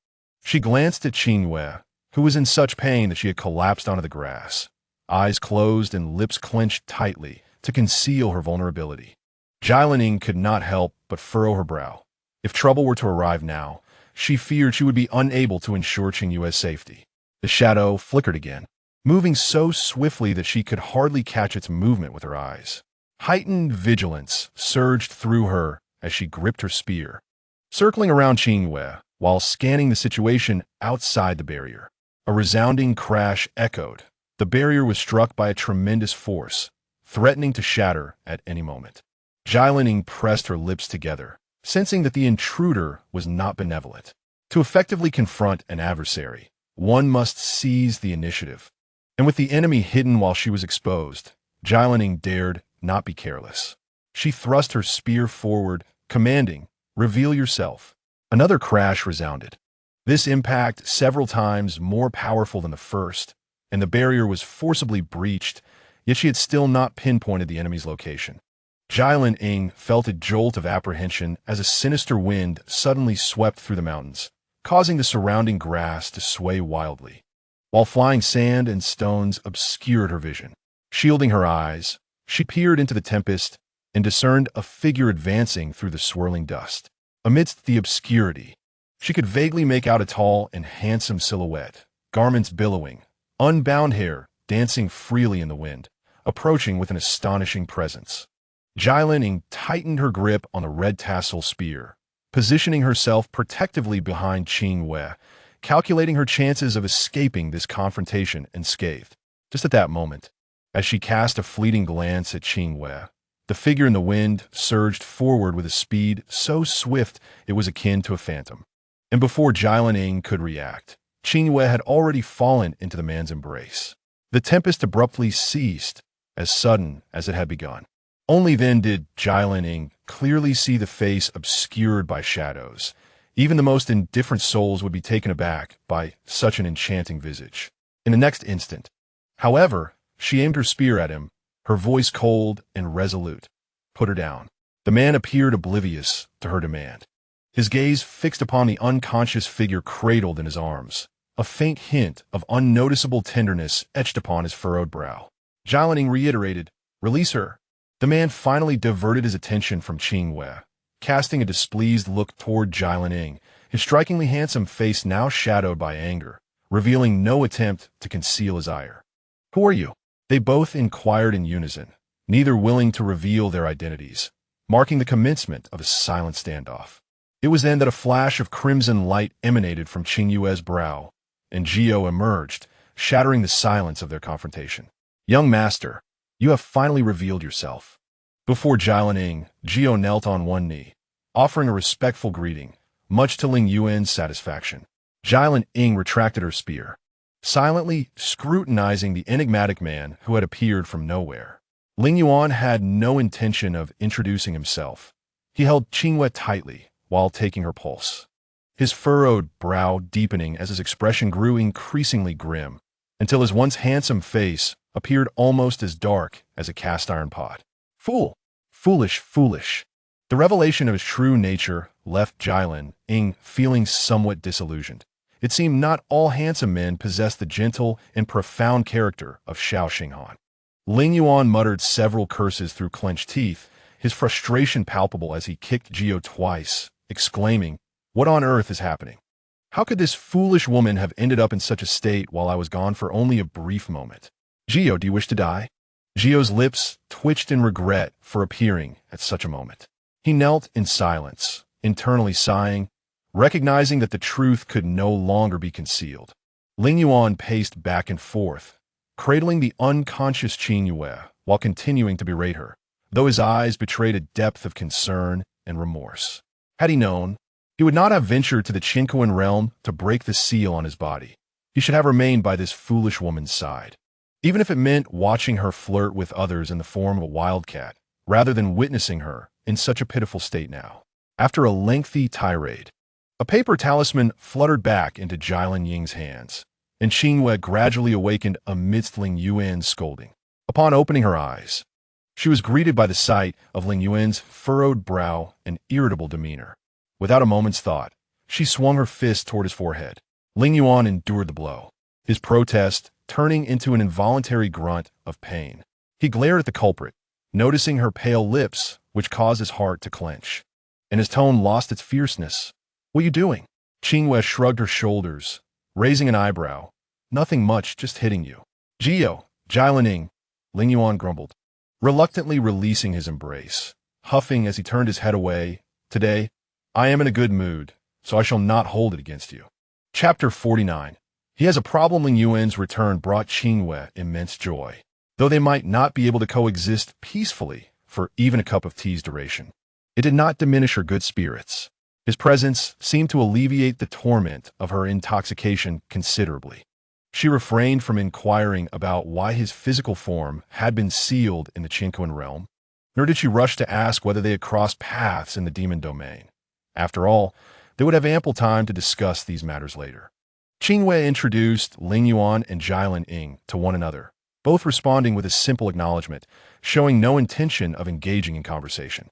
S1: She glanced at Qingyue, who was in such pain that she had collapsed onto the grass, eyes closed and lips clenched tightly to conceal her vulnerability. Jilan could not help but furrow her brow. If trouble were to arrive now, she feared she would be unable to ensure Qingyue's safety. The shadow flickered again, moving so swiftly that she could hardly catch its movement with her eyes. Heightened vigilance surged through her as she gripped her spear, circling around Qingyue while scanning the situation outside the barrier. A resounding crash echoed. The barrier was struck by a tremendous force, threatening to shatter at any moment. Jilan pressed her lips together, sensing that the intruder was not benevolent. To effectively confront an adversary, one must seize the initiative. And with the enemy hidden while she was exposed, Jilan dared not be careless. She thrust her spear forward, commanding, "Reveal yourself." Another crash resounded. This impact several times more powerful than the first, and the barrier was forcibly breached, yet she had still not pinpointed the enemy's location. Jilan felt a jolt of apprehension as a sinister wind suddenly swept through the mountains, causing the surrounding grass to sway wildly, while flying sand and stones obscured her vision. Shielding her eyes, she peered into the tempest and discerned a figure advancing through the swirling dust. Amidst the obscurity, she could vaguely make out a tall and handsome silhouette, garments billowing, unbound hair dancing freely in the wind, approaching with an astonishing presence. Jilin tightened her grip on the red tassel spear, positioning herself protectively behind Qingyue, calculating her chances of escaping this confrontation unscathed. Just at that moment, as she cast a fleeting glance at Qingyue, the figure in the wind surged forward with a speed so swift it was akin to a phantom. And before Jilin could react, Qingyue had already fallen into the man's embrace. The tempest abruptly ceased, as sudden as it had begun. Only then did Jilin clearly see the face obscured by shadows. Even the most indifferent souls would be taken aback by such an enchanting visage. In the next instant, however, she aimed her spear at him, her voice cold and resolute. Put her down. The man appeared oblivious to her demand, his gaze fixed upon the unconscious figure cradled in his arms, a faint hint of unnoticeable tenderness etched upon his furrowed brow. Jilin reiterated, "Release her." The man finally diverted his attention from Qingyue, casting a displeased look toward Jilin, his strikingly handsome face now shadowed by anger, revealing no attempt to conceal his ire. "Who are you?" They both inquired in unison, neither willing to reveal their identities, marking the commencement of a silent standoff. It was then that a flash of crimson light emanated from Qingyue's brow, and Qingyue emerged, shattering the silence of their confrontation. "Young master, you have finally revealed yourself." Before Jilin, Qingyue knelt on one knee, offering a respectful greeting, much to Lingyuan's satisfaction. Jilin retracted her spear, silently scrutinizing the enigmatic man who had appeared from nowhere. Lingyuan had no intention of introducing himself. He held Qingyue tightly while taking her pulse, his furrowed brow deepening as his expression grew increasingly grim, until his once handsome face appeared almost as dark as a cast-iron pot. "Fool! Foolish, foolish!" The revelation of his true nature left Jilin feeling somewhat disillusioned. It seemed not all handsome men possessed the gentle and profound character of Xiao Xinghan. Lingyuan muttered several curses through clenched teeth, his frustration palpable as he kicked Qingyue twice, exclaiming, "What on earth is happening? How could this foolish woman have ended up in such a state while I was gone for only a brief moment? Qingyue, do you wish to die?" Qingyue's lips twitched in regret for appearing at such a moment. He knelt in silence, internally sighing, recognizing that the truth could no longer be concealed. Lingyuan paced back and forth, cradling the unconscious Qingyue while continuing to berate her, though his eyes betrayed a depth of concern and remorse. Had he known, he would not have ventured to the Qingyuan realm to break the seal on his body. He should have remained by this foolish woman's side, even if it meant watching her flirt with others in the form of a wildcat, rather than witnessing her in such a pitiful state now. After a lengthy tirade, a paper talisman fluttered back into Jilin Ying's hands, and Qingyue gradually awakened amidst Lingyuan's scolding. Upon opening her eyes, she was greeted by the sight of Lingyuan's furrowed brow and irritable demeanor. Without a moment's thought, she swung her fist toward his forehead. Lingyuan endured the blow, his protest turning into an involuntary grunt of pain. He glared at the culprit, noticing her pale lips, which caused his heart to clench, and his tone lost its fierceness. "What are you doing?" Qingyue shrugged her shoulders, raising an eyebrow. "Nothing much, just hitting you." "Qingyue, Jilin," Lingyuan grumbled, reluctantly releasing his embrace, huffing as he turned his head away. "Today, I am in a good mood, so I shall not hold it against you." Chapter 49. He has a problem. Lingyuan's return brought Qingyue immense joy, though they might not be able to coexist peacefully for even a cup of tea's duration. It did not diminish her good spirits. His presence seemed to alleviate the torment of her intoxication considerably. She refrained from inquiring about why his physical form had been sealed in the Qingyuan realm, nor did she rush to ask whether they had crossed paths in the demon domain. After all, they would have ample time to discuss these matters later. Qingyue introduced Lingyuan and Jilin to one another, both responding with a simple acknowledgement, showing no intention of engaging in conversation.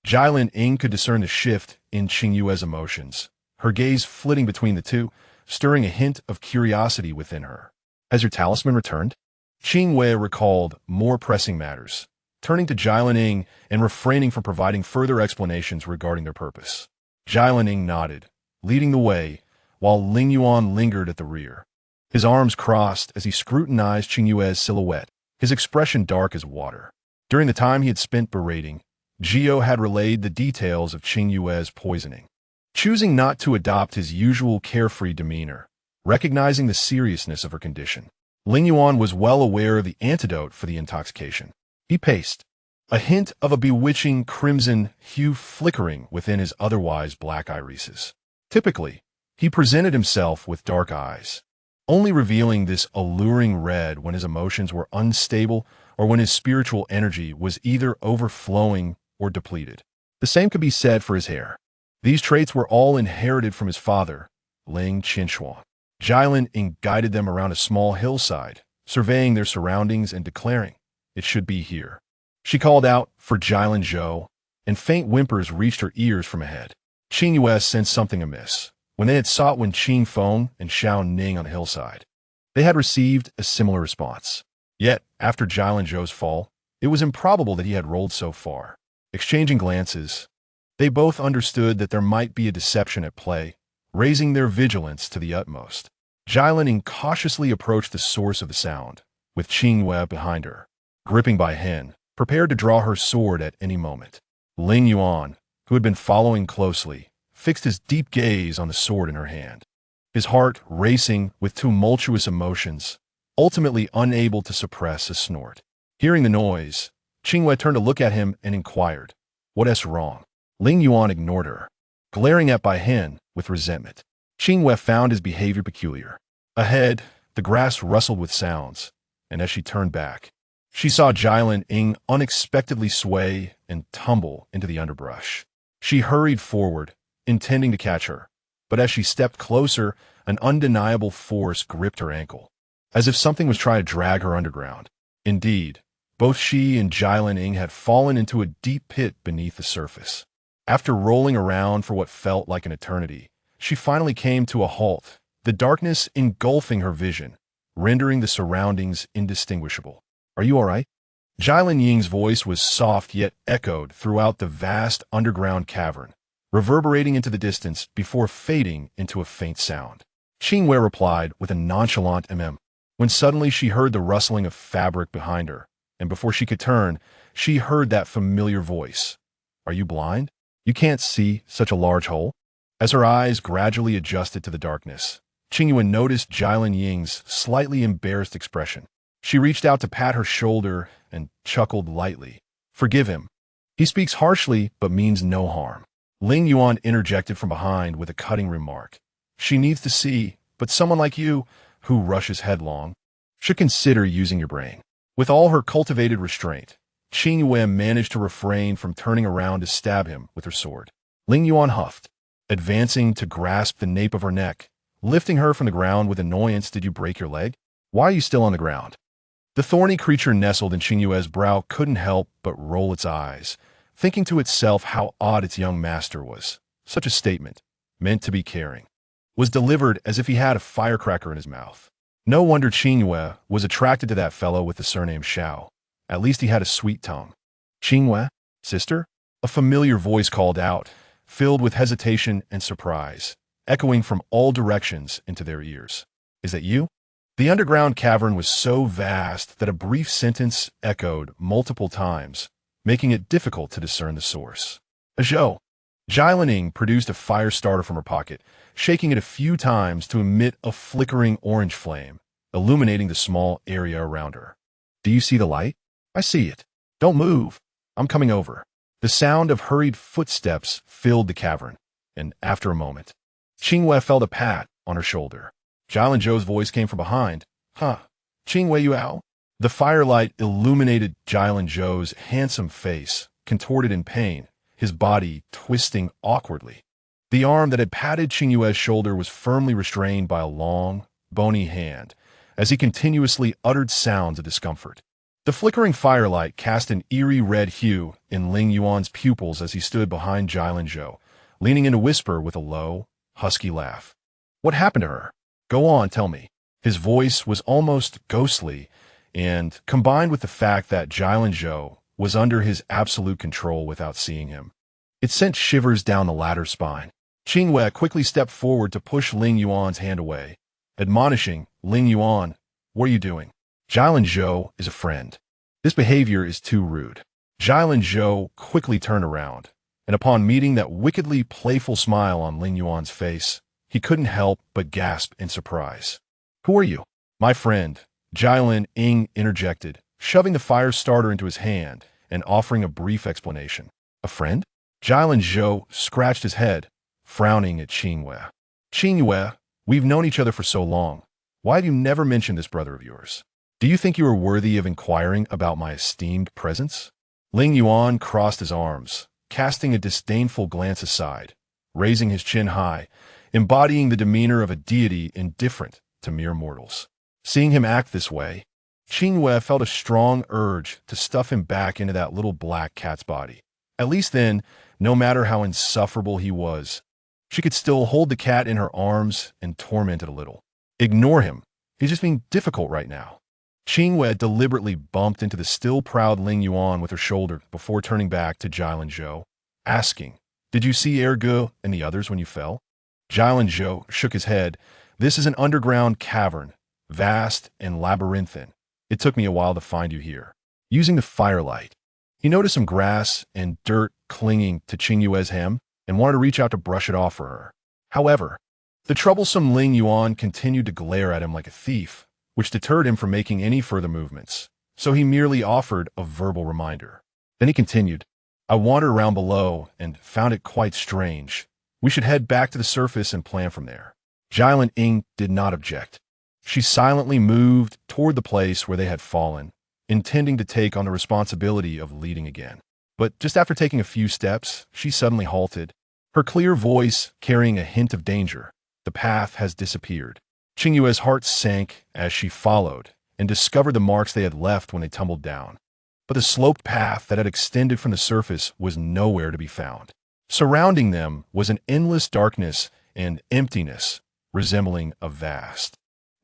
S1: Jilin could discern the shift in Qingyue's emotions, her gaze flitting between the two, stirring a hint of curiosity within her. Has your talisman returned? Qingyue recalled more pressing matters, turning to Jialing and refraining from providing further explanations regarding their purpose. Jialing nodded, leading the way, while Lingyuan lingered at the rear. His arms crossed as he scrutinized Qingyue's silhouette, his expression dark as water. During the time he had spent berating, Gio had relayed the details of Qingyue's poisoning. Choosing not to adopt his usual carefree demeanor, recognizing the seriousness of her condition, Lingyuan was well aware of the antidote for the intoxication. He paced, a hint of a bewitching crimson hue flickering within his otherwise black irises. Typically, he presented himself with dark eyes, only revealing this alluring red when his emotions were unstable or when his spiritual energy was either overflowing or depleted. The same could be said for his hair. These traits were all inherited from his father, Ling Qinshuan. Jialing guided them around a small hillside, surveying their surroundings and declaring, "It should be here." She called out for Jialing Zhou, and faint whimpers reached her ears from ahead. Qingyue sensed something amiss when they had sought Wen Qingfeng and Xiao Ning on the hillside. They had received a similar response. Yet, after Jialing Zhou's fall, it was improbable that he had rolled so far. Exchanging glances, they both understood that there might be a deception at play, raising their vigilance to the utmost. Jialing cautiously approached the source of the sound, with Qingyue behind her, gripping by Hen, prepared to draw her sword at any moment. Lingyuan, who had been following closely, fixed his deep gaze on the sword in her hand, his heart racing with tumultuous emotions, ultimately unable to suppress a snort. Hearing the noise, Qingyue turned to look at him and inquired, "What's wrong?" Lingyuan ignored her, glaring at Bai Hen with resentment. Qingyue found his behavior peculiar. Ahead, the grass rustled with sounds, and as she turned back, she saw Jialing unexpectedly sway and tumble into the underbrush. She hurried forward, intending to catch her, but as she stepped closer, an undeniable force gripped her ankle, as if something was trying to drag her underground. Indeed, both she and Jialing had fallen into a deep pit beneath the surface. After rolling around for what felt like an eternity, she finally came to a halt, the darkness engulfing her vision, rendering the surroundings indistinguishable. "Are you all right?" Jialing Ying's voice was soft yet echoed throughout the vast underground cavern, reverberating into the distance before fading into a faint sound. Qingyue replied with a nonchalant when suddenly she heard the rustling of fabric behind her, and before she could turn, she heard that familiar voice. "Are you blind? You can't see such a large hole?" As her eyes gradually adjusted to the darkness, Qingyue noticed Jialing Ying's slightly embarrassed expression. She reached out to pat her shoulder and chuckled lightly. "Forgive him. He speaks harshly but means no harm." Lingyuan interjected from behind with a cutting remark. "She needs to see, but someone like you, who rushes headlong, should consider using your brain." With all her cultivated restraint, Qingyue managed to refrain from turning around to stab him with her sword. Lingyuan huffed, advancing to grasp the nape of her neck, lifting her from the ground with annoyance. "Did you break your leg? Why are you still on the ground?" The thorny creature nestled in Qingyue's brow couldn't help but roll its eyes, thinking to itself how odd its young master was. Such a statement, meant to be caring, was delivered as if he had a firecracker in his mouth. No wonder Qingyue was attracted to that fellow with the surname Xiao. At least he had a sweet tongue. "Qingyue, sister?" A familiar voice called out, filled with hesitation and surprise, echoing from all directions into their ears. "Is that you?" The underground cavern was so vast that a brief sentence echoed multiple times, making it difficult to discern the source. "Zhou." Jialing produced a fire starter from her pocket, shaking it a few times to emit a flickering orange flame, illuminating the small area around her. "Do you see the light?" "I see it. Don't move. I'm coming over." The sound of hurried footsteps filled the cavern, and after a moment, Qingyue felt a pat on her shoulder. Jialing Zhou's voice came from behind. "Huh, Qingyue Yuao?" The firelight illuminated Jialing Zhou's handsome face, contorted in pain, his body twisting awkwardly. The arm that had patted Qingyue's shoulder was firmly restrained by a long, bony hand, as he continuously uttered sounds of discomfort. The flickering firelight cast an eerie red hue in Lingyuan's pupils as he stood behind Jialing Zhou, leaning in to whisper with a low, husky laugh. What happened to her? Go on, tell me. His voice was almost ghostly, and combined with the fact that Lingyuan was under his absolute control without seeing him, it sent shivers down the latter's spine. Qingyue quickly stepped forward to push Lingyuan's hand away, admonishing, Lingyuan, what are you doing? Lingyuan is a friend. This behavior is too rude. Lingyuan quickly turned around, and upon meeting that wickedly playful smile on Lingyuan's face, he couldn't help but gasp in surprise. Who are you? My friend, Jilin Ing interjected, shoving the fire starter into his hand and offering a brief explanation. A friend? Lingyuan scratched his head, frowning at Qingyue. Qingyue, we've known each other for so long. Why have you never mentioned this brother of yours? Do you think you are worthy of inquiring about my esteemed presence? Lingyuan crossed his arms, casting a disdainful glance aside, raising his chin high, embodying the demeanor of a deity indifferent to mere mortals. Seeing him act this way, Qingyue felt a strong urge to stuff him back into that little black cat's body. At least then, no matter how insufferable he was, she could still hold the cat in her arms and torment it a little. Ignore him. He's just being difficult right now. Qingyue deliberately bumped into the still proud Lingyuan with her shoulder before turning back to Lingyuan, asking, Did you see Ergu and the others when you fell? Lingyuan shook his head. This is an underground cavern, vast and labyrinthine. It took me a while to find you here. Using the firelight, he noticed some grass and dirt clinging to Qingyue's hem and wanted to reach out to brush it off for her. However, the troublesome Lingyuan continued to glare at him like a thief, which deterred him from making any further movements, so he merely offered a verbal reminder. Then he continued, I wandered around below and found it quite strange. We should head back to the surface and plan from there. Jilin Ing did not object. She silently moved toward the place where they had fallen, intending to take on the responsibility of leading again. But just after taking a few steps, she suddenly halted, her clear voice carrying a hint of danger. The path has disappeared. Qingyue's heart sank as she followed and discovered the marks they had left when they tumbled down. But the sloped path that had extended from the surface was nowhere to be found. Surrounding them was an endless darkness and emptiness, resembling a vast,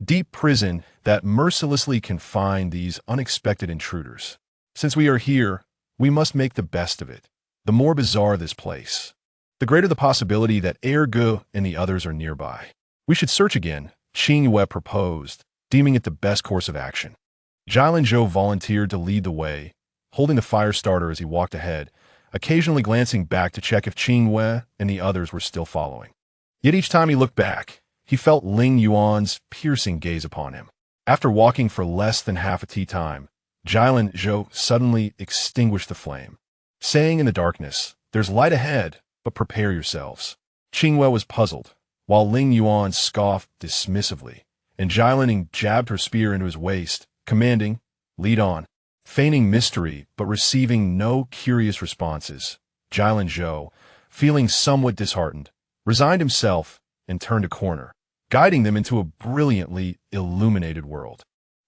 S1: deep prison that mercilessly confined these unexpected intruders. Since we are here, we must make the best of it. The more bizarre this place, the greater the possibility that Ergu and the others are nearby. We should search again, Qingyue proposed, deeming it the best course of action. Lingyuan volunteered to lead the way, holding the fire starter as he walked ahead, occasionally glancing back to check if Qingyue and the others were still following. Yet each time he looked back, he felt Lingyuan's piercing gaze upon him. After walking for less than half a tea time, Lingyuan suddenly extinguished the flame, saying in the darkness, There's light ahead, but prepare yourselves. Qingyue was puzzled, while Lingyuan scoffed dismissively, and Jilin jabbed her spear into his waist, commanding, Lead on. Feigning mystery, but receiving no curious responses, Lingyuan, feeling somewhat disheartened, resigned himself and turned a corner, guiding them into a brilliantly illuminated world.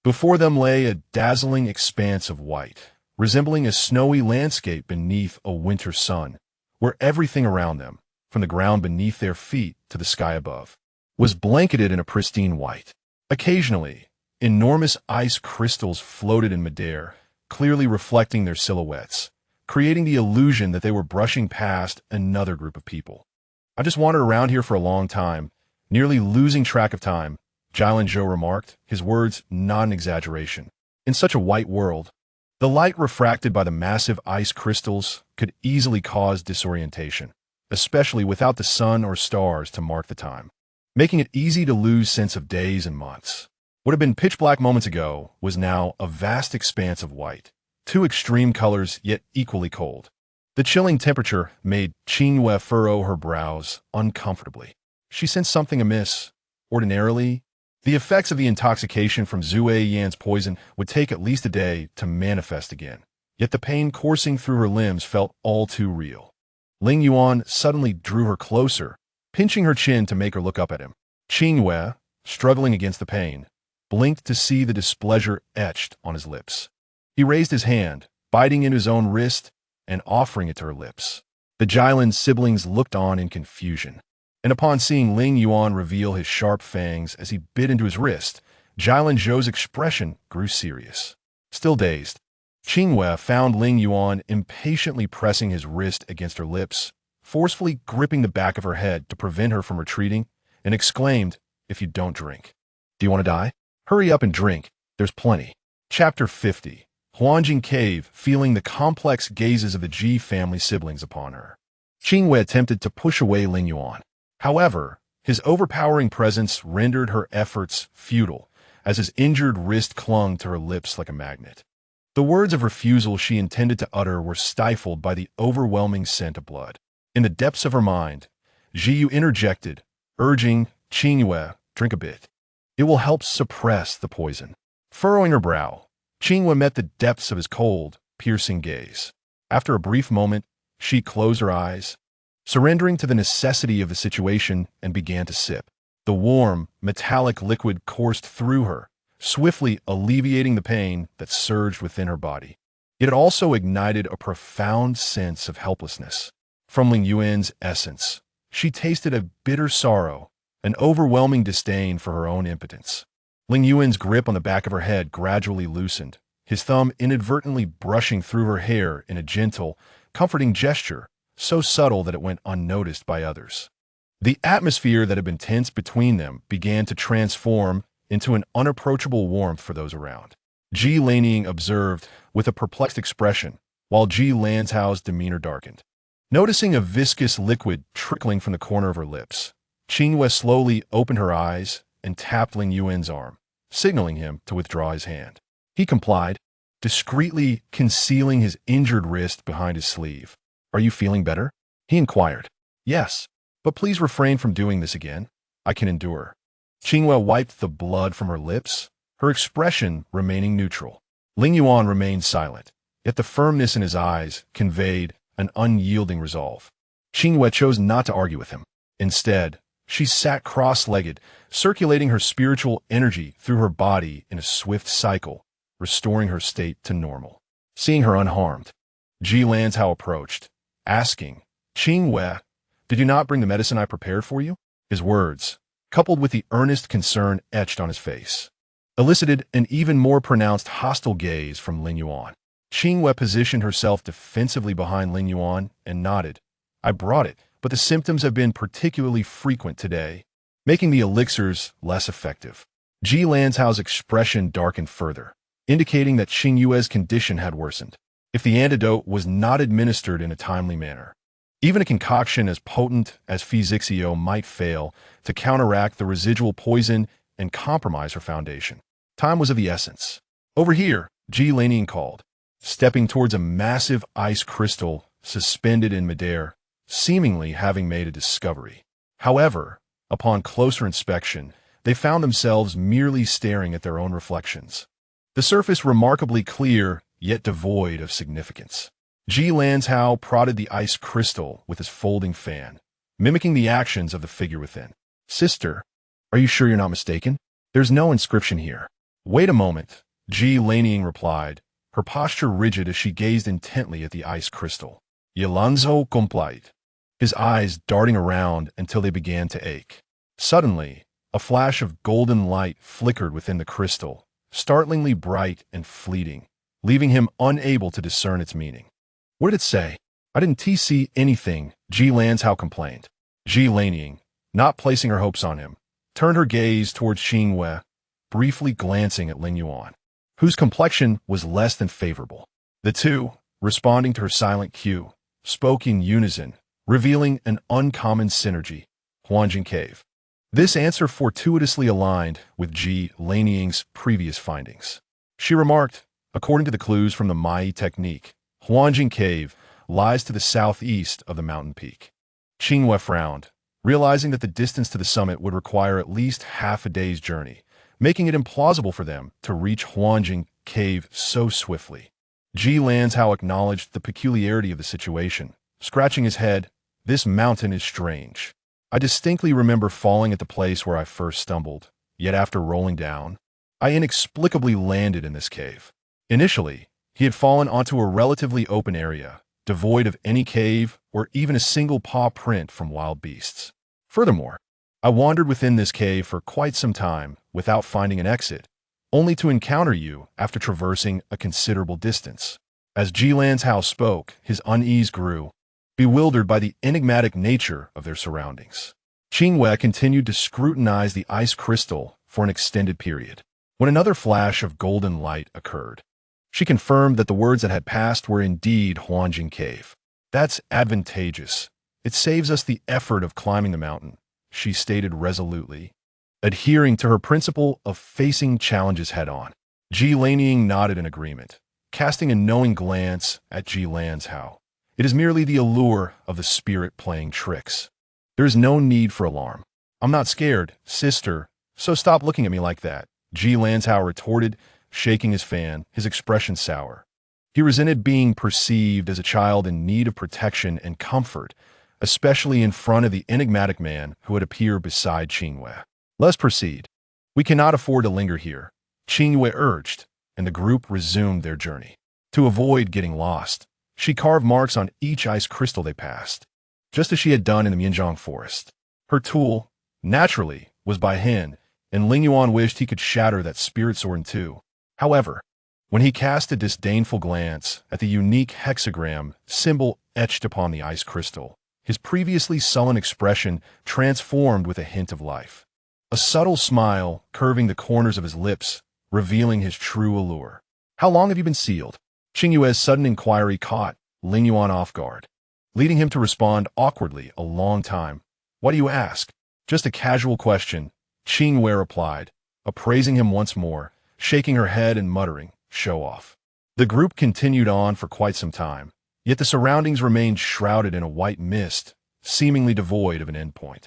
S1: Before them lay a dazzling expanse of white, resembling a snowy landscape beneath a winter sun, where everything around them, from the ground beneath their feet to the sky above, was blanketed in a pristine white. Occasionally, enormous ice crystals floated in midair, clearly reflecting their silhouettes, creating the illusion that they were brushing past another group of people. I've just wandered around here for a long time, nearly losing track of time, Lingyuan remarked, his words not an exaggeration. In such a white world, the light refracted by the massive ice crystals could easily cause disorientation, especially without the sun or stars to mark the time, making it easy to lose sense of days and months. What had been pitch black moments ago was now a vast expanse of white, two extreme colors yet equally cold. The chilling temperature made Qingyue furrow her brows uncomfortably. She sensed something amiss. Ordinarily, the effects of the intoxication from Zue Yan's poison would take at least a day to manifest again, yet the pain coursing through her limbs felt all too real. Lingyuan suddenly drew her closer, pinching her chin to make her look up at him. Qingyue, struggling against the pain, blinked to see the displeasure etched on his lips. He raised his hand, biting into his own wrist and offering it to her lips. The Jilin siblings looked on in confusion. and upon seeing Lingyuan reveal his sharp fangs as he bit into his wrist, Jilin Zhou's expression grew serious. Still dazed, Qingyue found Lingyuan impatiently pressing his wrist against her lips, forcefully gripping the back of her head to prevent her from retreating, and exclaimed, "If you don't drink. Do you want to die? Hurry up and drink. There's plenty." Chapter 50. Huangjing Cave, feeling the complex gazes of the Ji family siblings upon her. Qingyue attempted to push away Lingyuan. However, his overpowering presence rendered her efforts futile, as his injured wrist clung to her lips like a magnet. The words of refusal she intended to utter were stifled by the overwhelming scent of blood. In the depths of her mind, Jiyu interjected, urging Qingyue, "Drink a bit. It will help suppress the poison." Furrowing her brow, Qingyue met the depths of his cold, piercing gaze. After a brief moment, she closed her eyes, surrendering to the necessity of the situation, and began to sip. The warm, metallic liquid coursed through her, swiftly alleviating the pain that surged within her body. It had also ignited a profound sense of helplessness. From Lingyuan's essence, she tasted a bitter sorrow, an overwhelming disdain for her own impotence. Lingyuan's grip on the back of her head gradually loosened, his thumb inadvertently brushing through her hair in a gentle, comforting gesture, so subtle that it went unnoticed by others. The atmosphere that had been tense between them began to transform into an unapproachable warmth for those around. Ji Laniying observed with a perplexed expression, while Ji Lancao's demeanor darkened. Noticing a viscous liquid trickling from the corner of her lips, Qingyue slowly opened her eyes and tapped Lingyuan's arm, signaling him to withdraw his hand. He complied, discreetly concealing his injured wrist behind his sleeve. "Are you feeling better?" he inquired. "Yes, but please refrain from doing this again. I can endure." Qingyue wiped the blood from her lips, her expression remaining neutral. Lingyuan remained silent, yet the firmness in his eyes conveyed an unyielding resolve. Qingyue chose not to argue with him. Instead, she sat cross-legged, circulating her spiritual energy through her body in a swift cycle, restoring her state to normal. Seeing her unharmed, Ji Lanzhao approached, asking, "Qingyue, did you not bring the medicine I prepared for you?" His words, coupled with the earnest concern etched on his face, elicited an even more pronounced hostile gaze from Lingyuan. Qingyue positioned herself defensively behind Lingyuan and nodded. "I brought it, but the symptoms have been particularly frequent today, making the elixirs less effective." Ji Lancao's expression darkened further, indicating that Qingyue's condition had worsened. If the antidote was not administered in a timely manner, even a concoction as potent as Fizixio might fail to counteract the residual poison and compromise her foundation. Time was of the essence. "Over here," Ji Laniying called, stepping towards a massive ice crystal suspended in midair, seemingly having made a discovery. However, upon closer inspection, they found themselves merely staring at their own reflections. The surface remarkably clear, yet devoid of significance. Ji Lanzhao prodded the ice crystal with his folding fan, mimicking the actions of the figure within. "Sister, are you sure you're not mistaken? There's no inscription here." "Wait a moment," Ji Laniying replied, her posture rigid as she gazed intently at the ice crystal. "Yalanzo complied," his eyes darting around until they began to ache. Suddenly, a flash of golden light flickered within the crystal, startlingly bright and fleeting, leaving him unable to discern its meaning. "What did it say?" "I didn't see anything," Ji Lanzhao complained. Ji Laniying, not placing her hopes on him, turned her gaze towards Qingyue, briefly glancing at Lingyuan, whose complexion was less than favorable. The two, responding to her silent cue, spoke in unison, revealing an uncommon synergy. Huangjing Cave. This answer fortuitously aligned with Ji Laniying's previous findings. She remarked, according to the clues from the Mai technique, Huangjing Cave lies to the southeast of the mountain peak. Qingyue frowned, realizing that the distance to the summit would require at least half a day's journey, making it implausible for them to reach Huangjing Cave so swiftly. Ji Lanzhao acknowledged the peculiarity of the situation, scratching his head. "This mountain is strange. I distinctly remember falling at the place where I first stumbled, yet after rolling down, I inexplicably landed in this cave." Initially, he had fallen onto a relatively open area, devoid of any cave or even a single paw print from wild beasts. Furthermore, I wandered within this cave for quite some time without finding an exit, only to encounter you after traversing a considerable distance. As Jilan's house spoke, his unease grew, bewildered by the enigmatic nature of their surroundings. Qingyue continued to scrutinize the ice crystal for an extended period. When another flash of golden light occurred, she confirmed that the words that had passed were indeed Huanjing Cave. That's advantageous. It saves us the effort of climbing the mountain, she stated resolutely, adhering to her principle of facing challenges head-on. Ji nodded in agreement, casting a knowing glance at Jilan's house. It is merely the allure of the spirit playing tricks. There is no need for alarm. I'm not scared, sister, so stop looking at me like that, Jilan's house retorted, shaking his fan, his expression sour. He resented being perceived as a child in need of protection and comfort, especially in front of the enigmatic man who had appeared beside Qingyue. Let's proceed. We cannot afford to linger here, Qingyue urged, and the group resumed their journey. To avoid getting lost, she carved marks on each ice crystal they passed, just as she had done in the Mianzhong forest. Her tool, naturally, was by hand, and Lingyuan wished he could shatter that spirit sword in two. However, when he cast a disdainful glance at the unique hexagram symbol etched upon the ice crystal, his previously sullen expression transformed with a hint of life. A subtle smile curving the corners of his lips, revealing his true allure. How long have you been sealed? Qingyue's sudden inquiry caught Lingyuan off guard, leading him to respond awkwardly a long time. Why do you ask? Just a casual question, Qingyue replied, appraising him once more, shaking her head and muttering, show off. The group continued on for quite some time, yet the surroundings remained shrouded in a white mist, seemingly devoid of an endpoint,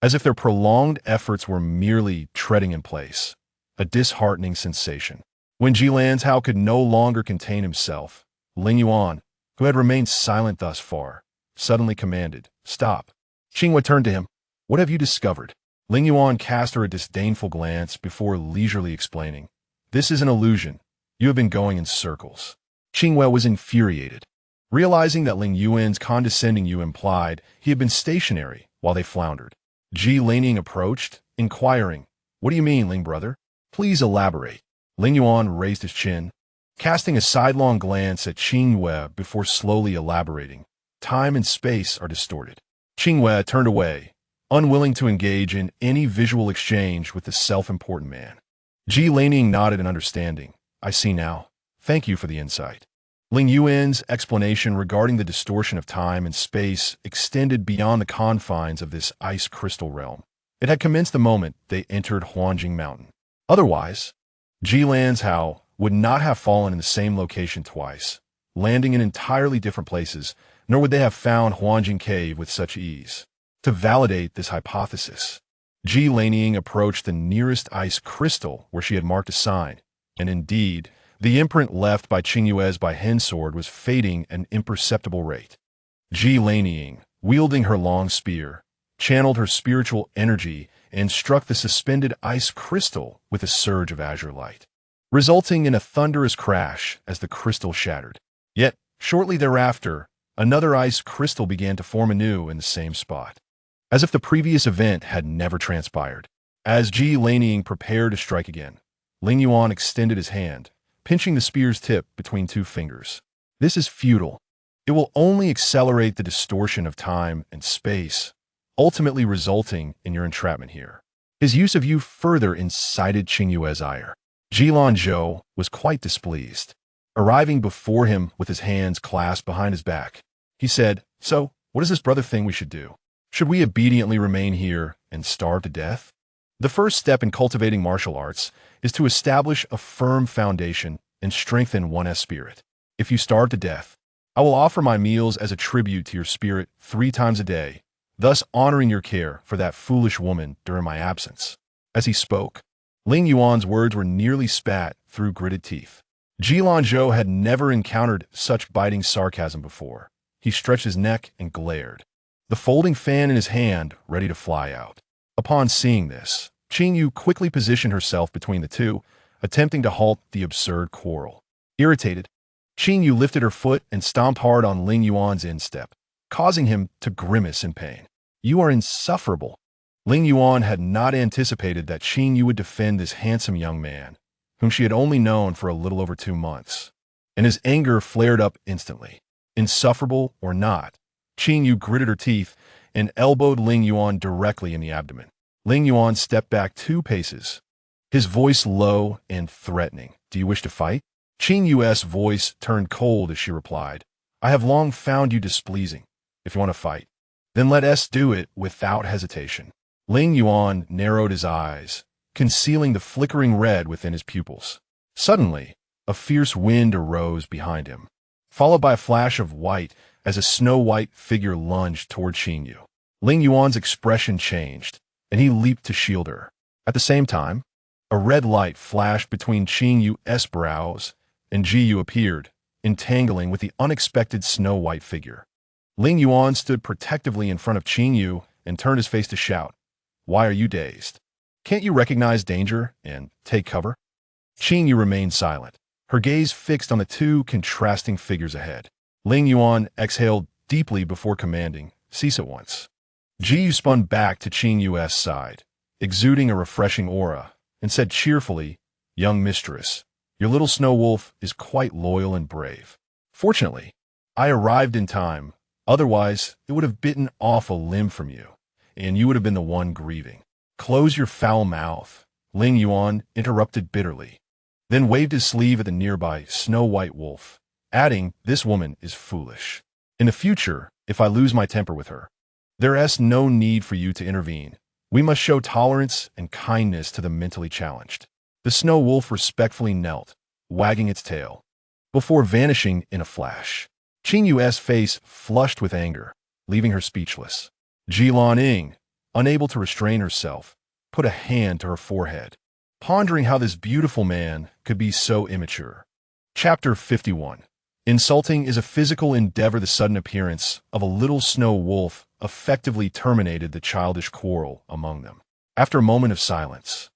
S1: as if their prolonged efforts were merely treading in place, a disheartening sensation. When Jilan's house could no longer contain himself, Lingyuan, who had remained silent thus far, suddenly commanded, stop. Qingyue turned to him. What have you discovered? Lingyuan cast her a disdainful glance before leisurely explaining. This is an illusion. You have been going in circles. Qingyue was infuriated, realizing that Lingyuan's condescending you implied he had been stationary while they floundered. Ji approached, inquiring, what do you mean, Ling brother? Please elaborate. Lingyuan raised his chin, casting a sidelong glance at Qingyue before slowly elaborating. Time and space are distorted. Qingyue turned away, unwilling to engage in any visual exchange with the self-important man. Ji nodded in understanding. I see now. Thank you for the insight. Lingyuan's explanation regarding the distortion of time and space extended beyond the confines of this ice crystal realm. It had commenced the moment they entered Huanjing Mountain. Otherwise, Jilan's house would not have fallen in the same location twice, landing in entirely different places, nor would they have found Huanjing Cave with such ease. To validate this hypothesis, Ji approached the nearest ice crystal where she had marked a sign, and indeed, the imprint left by Qingyue's by-hand sword was fading at an imperceptible rate. Ji wielding her long spear, channeled her spiritual energy and struck the suspended ice crystal with a surge of azure light, resulting in a thunderous crash as the crystal shattered. Yet, shortly thereafter, another ice crystal began to form anew in the same spot, as if the previous event had never transpired. As Ji prepared to strike again, Lingyuan extended his hand, pinching the spear's tip between two fingers. This is futile. It will only accelerate the distortion of time and space, ultimately resulting in your entrapment here. His use of you further incited Qingyue's ire. Zhou was quite displeased. Arriving before him with his hands clasped behind his back, he said, So, what is this brother thing we should do? Should we obediently remain here and starve to death? The first step in cultivating martial arts is to establish a firm foundation and strengthen one's spirit. If you starve to death, I will offer my meals as a tribute to your spirit 3 times a day, thus honoring your care for that foolish woman during my absence. As he spoke, Lingyuan's words were nearly spat through gritted teeth. Zhou had never encountered such biting sarcasm before. He stretched his neck and glared, the folding fan in his hand ready to fly out. Upon seeing this, Qingyue quickly positioned herself between the two, attempting to halt the absurd quarrel. Irritated, Qingyue lifted her foot and stomped hard on Lingyuan's instep, causing him to grimace in pain. You are insufferable. Lingyuan had not anticipated that Qingyue would defend this handsome young man, whom she had only known for a little over 2 months, and his anger flared up instantly. Insufferable or not, Qingyue gritted her teeth and elbowed Lingyuan directly in the abdomen. Lingyuan stepped back 2 paces, his voice low and threatening. "Do you wish to fight?" Qingyue's voice turned cold as she replied, "I have long found you displeasing. If you want to fight, then let us do it without hesitation." Lingyuan narrowed his eyes, concealing the flickering red within his pupils. Suddenly, a fierce wind arose behind him, followed by a flash of white as a snow-white figure lunged toward Qingyue. Lingyuan's expression changed, and he leaped to shield her. At the same time, a red light flashed between Qingyue's brows, and Qingyue appeared, entangling with the unexpected snow-white figure. Lingyuan stood protectively in front of Qingyue and turned his face to shout, "Why are you dazed? Can't you recognize danger and take cover?" Qingyue remained silent, her gaze fixed on the 2 contrasting figures ahead. Lingyuan exhaled deeply before commanding, "Cease at once." Qingyue spun back to Qingyue's side, exuding a refreshing aura, and said cheerfully, "Young mistress, your little snow wolf is quite loyal and brave. Fortunately, I arrived in time, otherwise it would have bitten off a limb from you, and you would have been the one grieving." "Close your foul mouth," Lingyuan interrupted bitterly, then waved his sleeve at the nearby snow-white wolf, adding, "This woman is foolish. In the future, if I lose my temper with her, there is no need for you to intervene. We must show tolerance and kindness to the mentally challenged." The snow wolf respectfully knelt, wagging its tail, before vanishing in a flash. Qingyue's face flushed with anger, leaving her speechless. Jilan, unable to restrain herself, put a hand to her forehead, pondering how this beautiful man could be so immature. Chapter 51. Insulting is a physical endeavor. The sudden appearance of a little snow wolf effectively terminated the childish quarrel among them. After a moment of silence,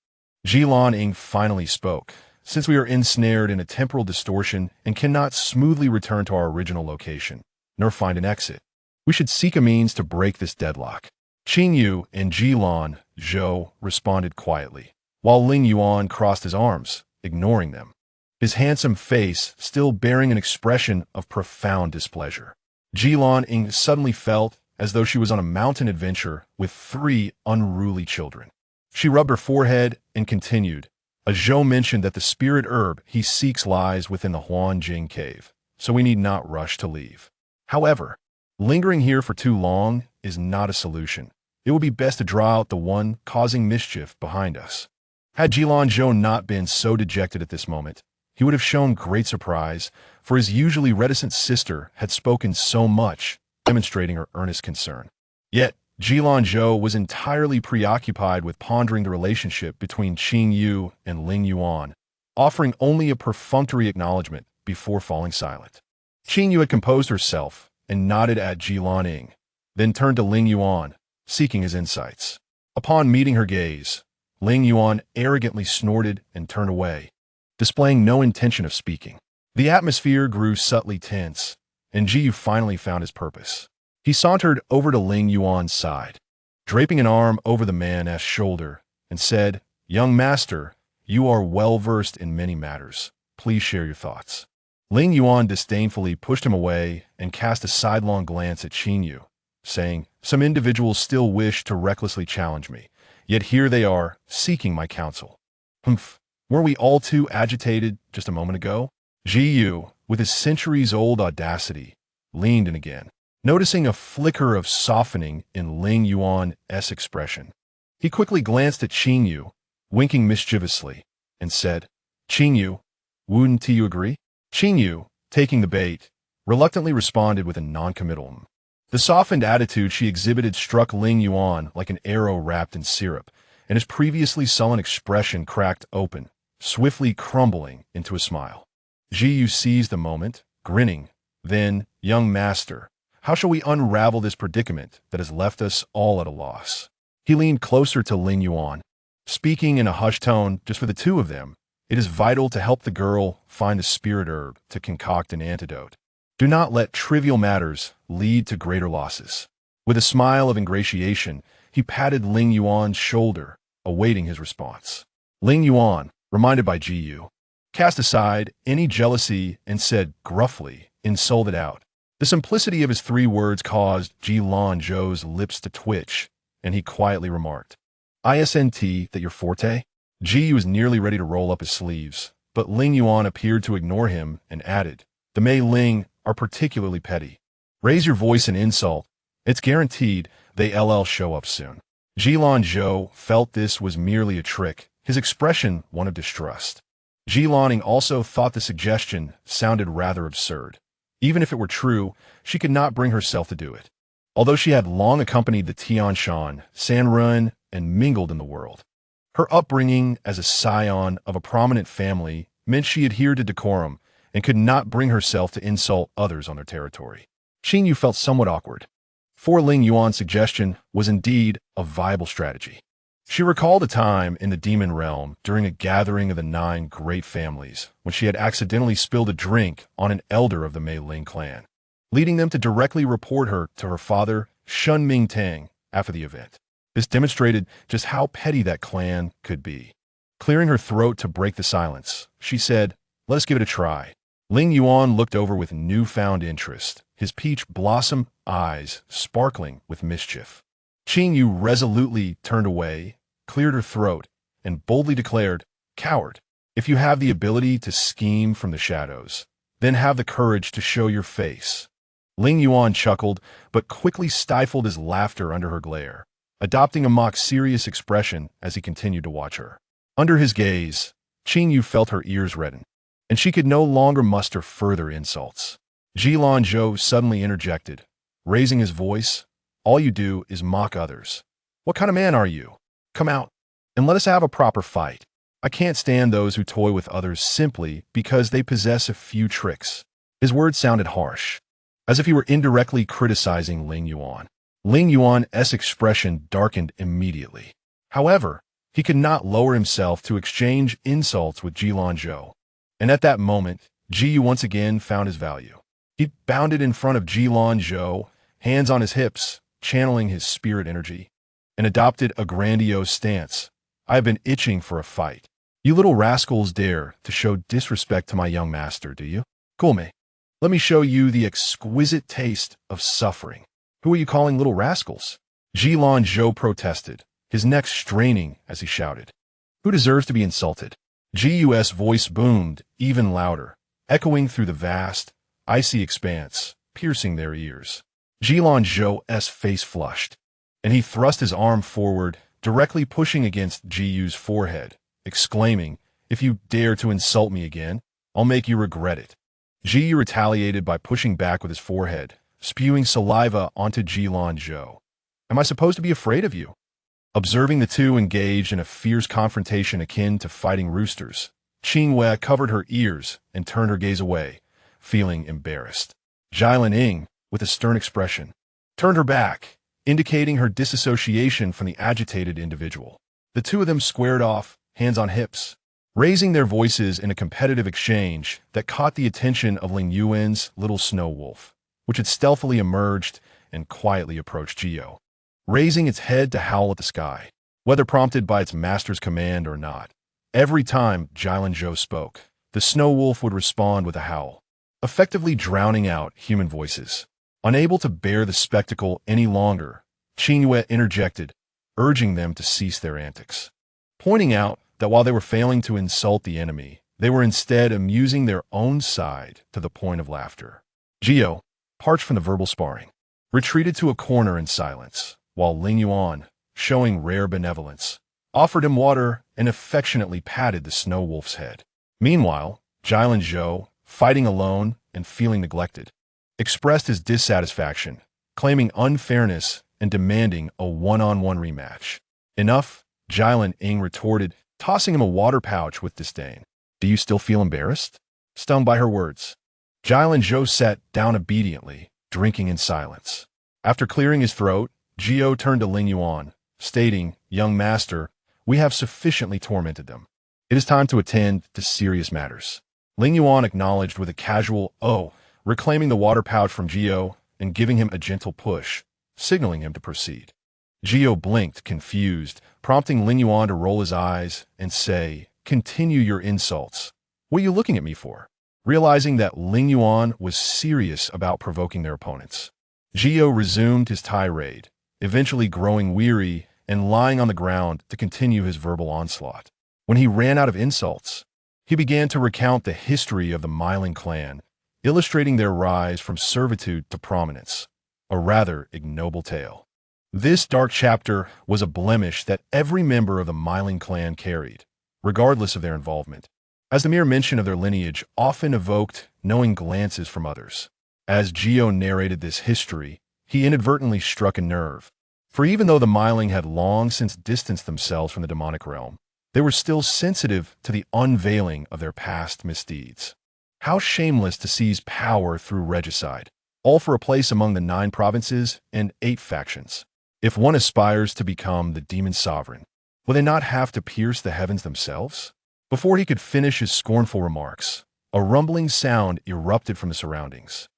S1: Jilan finally spoke. "Since we are ensnared in a temporal distortion and cannot smoothly return to our original location, nor find an exit, we should seek a means to break this deadlock." Qingyue and Jilan Zhou responded quietly, while Lingyuan crossed his arms, ignoring them, his handsome face still bearing an expression of profound displeasure. Jilan suddenly felt as though she was on a mountain adventure with 3 unruly children. She rubbed her forehead and continued, "A Zhou mentioned that the spirit herb he seeks lies within the Huanjing cave, so we need not rush to leave. However, lingering here for too long is not a solution. It would be best to draw out the one causing mischief behind us." Had Jilan Zhou not been so dejected at this moment, he would have shown great surprise, for his usually reticent sister had spoken so much, demonstrating her earnest concern. Yet, Jilan Zhou was entirely preoccupied with pondering the relationship between Qingyue and Lingyuan, offering only a perfunctory acknowledgement before falling silent. Qingyue had composed herself and nodded at Jilan, then turned to Lingyuan, seeking his insights. Upon meeting her gaze, Lingyuan arrogantly snorted and turned away, displaying no intention of speaking. The atmosphere grew subtly tense, and Qingyue finally found his purpose. He sauntered over to Lingyuan's side, draping an arm over the man's shoulder, and said, "Young master, you are well-versed in many matters. Please share your thoughts." Lingyuan disdainfully pushed him away and cast a sidelong glance at Qingyue, saying, "Some individuals still wish to recklessly challenge me, yet here they are, seeking my counsel. Humph, were we all too agitated just a moment ago?" Qingyue, with his centuries-old audacity, leaned in again, noticing a flicker of softening in Lingyuan's expression. He quickly glanced at Qingyue, winking mischievously, and said, "Qingyue, wouldn't you agree?" Qingyue, taking the bait, reluctantly responded with a non-committal. The softened attitude she exhibited struck Lingyuan like an arrow wrapped in syrup, and his previously sullen expression cracked open, swiftly crumbling into a smile. Qingyue seized the moment, grinning. Then, "Young master, how shall we unravel this predicament that has left us all at a loss?" He leaned closer to Lingyuan, speaking in a hushed tone just for the 2 of them. "It is vital to help the girl find the spirit herb to concoct an antidote. Do not let trivial matters lead to greater losses." With a smile of ingratiation, he He patted Lingyuan's shoulder, awaiting his response. Lingyuan, reminded by Qingyue, cast aside any jealousy and said gruffly, insulted out. The simplicity of his 3 words caused Zhou's lips to twitch, and he quietly remarked, "Isn't that your forte?" Qingyue was nearly ready to roll up his sleeves, but Lingyuan appeared to ignore him and added, "The Mei Ling are particularly petty. Raise your voice and insult. It's guaranteed they'll show up soon." Zhou felt this was merely a trick, his expression one of distrust. Zhilaning also thought the suggestion sounded rather absurd. Even if it were true, she could not bring herself to do it. Although she had long accompanied the Tianshan, Sanrun, and mingled in the world. Her upbringing as a scion of a prominent family meant she adhered to decorum and could not bring herself to insult others on their territory. Qingyue felt somewhat awkward. For Lingyuan's suggestion was indeed a viable strategy. She recalled a time in the demon realm during a gathering of the 9 great families when she had accidentally spilled a drink on an elder of the Mei Ling clan, leading them to directly report her to her father, Shun Ming Tang, after the event. This demonstrated just how petty that clan could be. Clearing her throat to break the silence, she said, "Let us give it a try." Lingyuan looked over with newfound interest, his peach blossom eyes sparkling with mischief. Qingyue resolutely turned away, cleared her throat, and boldly declared, "Coward, if you have the ability to scheme from the shadows, then have the courage to show your face." Lingyuan chuckled, but quickly stifled his laughter under her glare, adopting a mock-serious expression as he continued to watch her. Under his gaze, Qingyue felt her ears redden, and she could no longer muster further insults. Zhou suddenly interjected, raising his voice, "All you do is mock others. What kind of man are you? Come out, and let us have a proper fight. I can't stand those who toy with others simply because they possess a few tricks." His words sounded harsh, as if he were indirectly criticizing Lingyuan. Lingyuan's expression darkened immediately. However, he could not lower himself to exchange insults with Zhou, and at that moment, Qingyue once again found his value. He bounded in front of Zhou, hands on his hips, channeling his spirit energy, and adopted a grandiose stance. "I have been itching for a fight. You little rascals dare to show disrespect to my young master, do you? Come, let me show you the exquisite taste of suffering." "Who are you calling little rascals?" Zhou protested, his neck straining as he shouted. "Who deserves to be insulted?" Gu's voice boomed even louder, echoing through the vast, icy expanse, piercing their ears. Zhou's face flushed, and he thrust his arm forward, directly pushing against Gu's forehead, exclaiming, "If you dare to insult me again, I'll make you regret it." Qingyue retaliated by pushing back with his forehead, spewing saliva onto Zhou. "Am I supposed to be afraid of you?" Observing the two engaged in a fierce confrontation akin to fighting roosters, Qingyue covered her ears and turned her gaze away, feeling embarrassed. Xiaoling, with a stern expression, turned her back, indicating her disassociation from the agitated individual. The two of them squared off, hands on hips, raising their voices in a competitive exchange that caught the attention of Lingyuan's little snow wolf, which had stealthily emerged and quietly approached Qingyue, raising its head to howl at the sky, whether prompted by its master's command or not. Every time Zhou spoke, the snow wolf would respond with a howl, effectively drowning out human voices. Unable to bear the spectacle any longer, Qingyue interjected, urging them to cease their antics, pointing out that while they were failing to insult the enemy, they were instead amusing their own side to the point of laughter. Qingyue, parched from the verbal sparring, retreated to a corner in silence, while Lingyuan, showing rare benevolence, offered him water and affectionately patted the snow wolf's head. Meanwhile, Zhou, fighting alone and feeling neglected, expressed his dissatisfaction, claiming unfairness and demanding a one-on-one rematch. "Enough," Xiaoling retorted, tossing him a water pouch with disdain. "Do you still feel embarrassed?" Stung by her words, Zhou sat down obediently, drinking in silence. After clearing his throat, Qingyue turned to Lingyuan, stating, "Young master, we have sufficiently tormented them. It is time to attend to serious matters." Lingyuan acknowledged with a casual "oh," reclaiming the water pouch from Qingyue and giving him a gentle push, signaling him to proceed. Gio blinked, confused, prompting Lingyuan to roll his eyes and say, "Continue your insults. What are you looking at me for?" Realizing that Lingyuan was serious about provoking their opponents, Gio resumed his tirade, eventually growing weary and lying on the ground to continue his verbal onslaught. When he ran out of insults, he began to recount the history of the Myling clan, illustrating their rise from servitude to prominence, a rather ignoble tale. This dark chapter was a blemish that every member of the Myling clan carried, regardless of their involvement, as the mere mention of their lineage often evoked knowing glances from others. As Gio narrated this history, he inadvertently struck a nerve, for even though the Myling had long since distanced themselves from the demonic realm, they were still sensitive to the unveiling of their past misdeeds. How shameless to seize power through regicide, all for a place among the 9 provinces and 8 factions. If one aspires to become the demon sovereign, will they not have to pierce the heavens themselves? Before he could finish his scornful remarks, a rumbling sound erupted from the surroundings,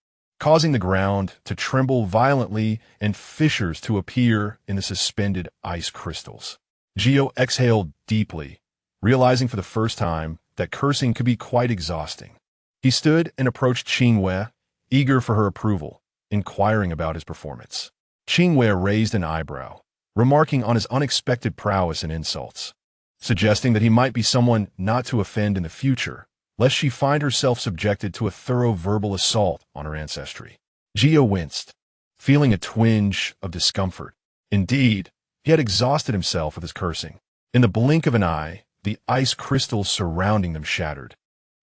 S1: causing the ground to tremble violently and fissures to appear in the suspended ice crystals. Gio exhaled deeply, realizing for the first time that cursing could be quite exhausting. He stood and approached Qingyue, eager for her approval, inquiring about his performance. Qingyue raised an eyebrow, remarking on his unexpected prowess and insults, suggesting that he might be someone not to offend in the future, lest she find herself subjected to a thorough verbal assault on her ancestry. Gio winced, feeling a twinge of discomfort. Indeed, he had exhausted himself with his cursing. In the blink of an eye, the ice crystals surrounding them shattered,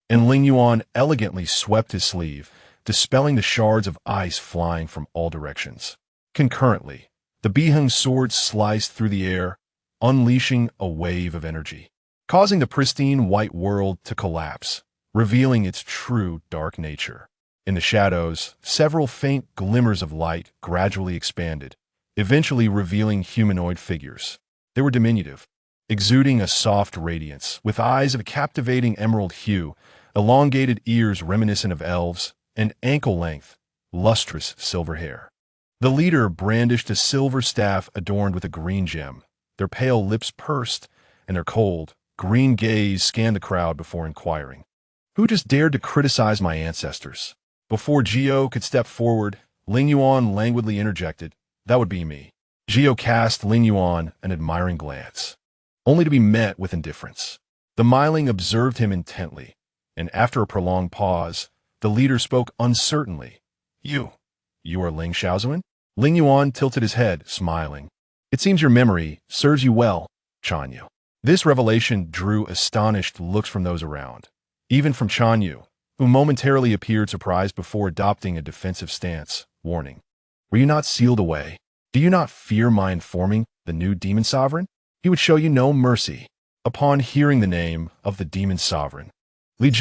S1: and Lingyuan elegantly swept his sleeve, dispelling the shards of ice flying from all directions. Concurrently, the Bihang sword sliced through the air, unleashing a wave of energy, causing the pristine white world to collapse, revealing its true dark nature. In the shadows, several faint glimmers of light gradually expanded, eventually revealing humanoid figures. They were diminutive, exuding a soft radiance, with eyes of a captivating emerald hue, elongated ears reminiscent of elves, and ankle-length, lustrous silver hair. The leader brandished a silver staff adorned with a green gem. Their pale lips pursed, and their cold, green gaze scanned the crowd before inquiring, "Who just dared to criticize my ancestors?" Before Gio could step forward, Lingyuan languidly interjected, "That would be me." Gio cast Lingyuan an admiring glance, only to be met with indifference. The Myling observed him intently, and after a prolonged pause, the leader spoke uncertainly, You are Ling Xiaozuan?" Lingyuan tilted his head, smiling. "It seems your memory serves you well, Qingyue." This revelation drew astonished looks from those around, even from Qingyue, who momentarily appeared surprised before adopting a defensive stance, warning, "Were you not sealed away? Do you not fear my informing the new demon sovereign? He would show you no mercy." Upon hearing the name of the demon sovereign, Li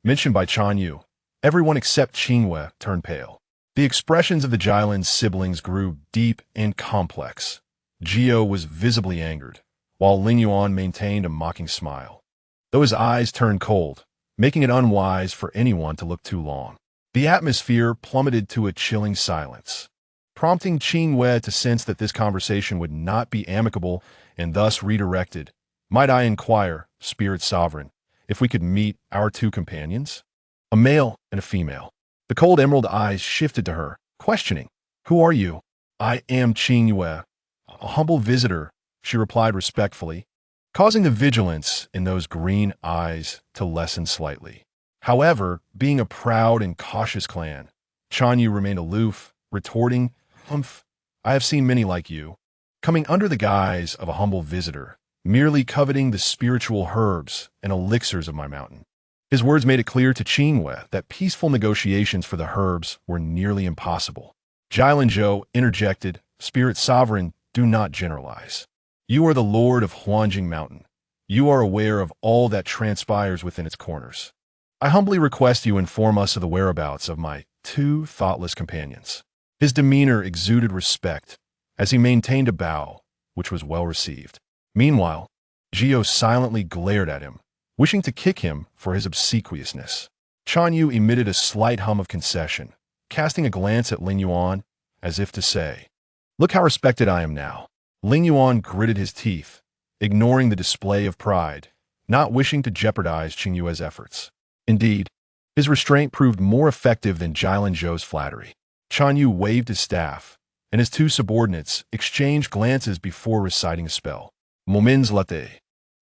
S1: mentioned by Qingyue, everyone except Qingyue turned pale. The expressions of the Jailin's siblings grew deep and complex. Gio was visibly angered, while Lingyuan maintained a mocking smile, though his eyes turned cold, making it unwise for anyone to look too long. The atmosphere plummeted to a chilling silence, prompting Qingyue to sense that this conversation would not be amicable and thus redirected. "Might I inquire, Spirit Sovereign, if we could meet our 2 companions?" A male and a female. The cold emerald eyes shifted to her, questioning, "Who are you?" "I am Qingyue, a humble visitor," she replied respectfully, causing the vigilance in those green eyes to lessen slightly. However, being a proud and cautious clan, Qingyue remained aloof, retorting, "Humph, I have seen many like you, coming under the guise of a humble visitor, merely coveting the spiritual herbs and elixirs of my mountain." His words made it clear to Qingyue that peaceful negotiations for the herbs were nearly impossible. Zhou interjected, "Spirit Sovereign, do not generalize. You are the Lord of Huanjing Mountain. You are aware of all that transpires within its corners. I humbly request you inform us of the whereabouts of my 2 thoughtless companions." His demeanor exuded respect, as he maintained a bow, which was well received. Meanwhile, Gio silently glared at him, wishing to kick him for his obsequiousness. Qingyue emitted a slight hum of concession, casting a glance at Lingyuan, as if to say, "Look how respected I am now." Lingyuan gritted his teeth, ignoring the display of pride, not wishing to jeopardize Qingyue's efforts. Indeed, his restraint proved more effective than Zhou's flattery. Qingyue waved his staff, and his two subordinates exchanged glances before reciting a spell. Moments later,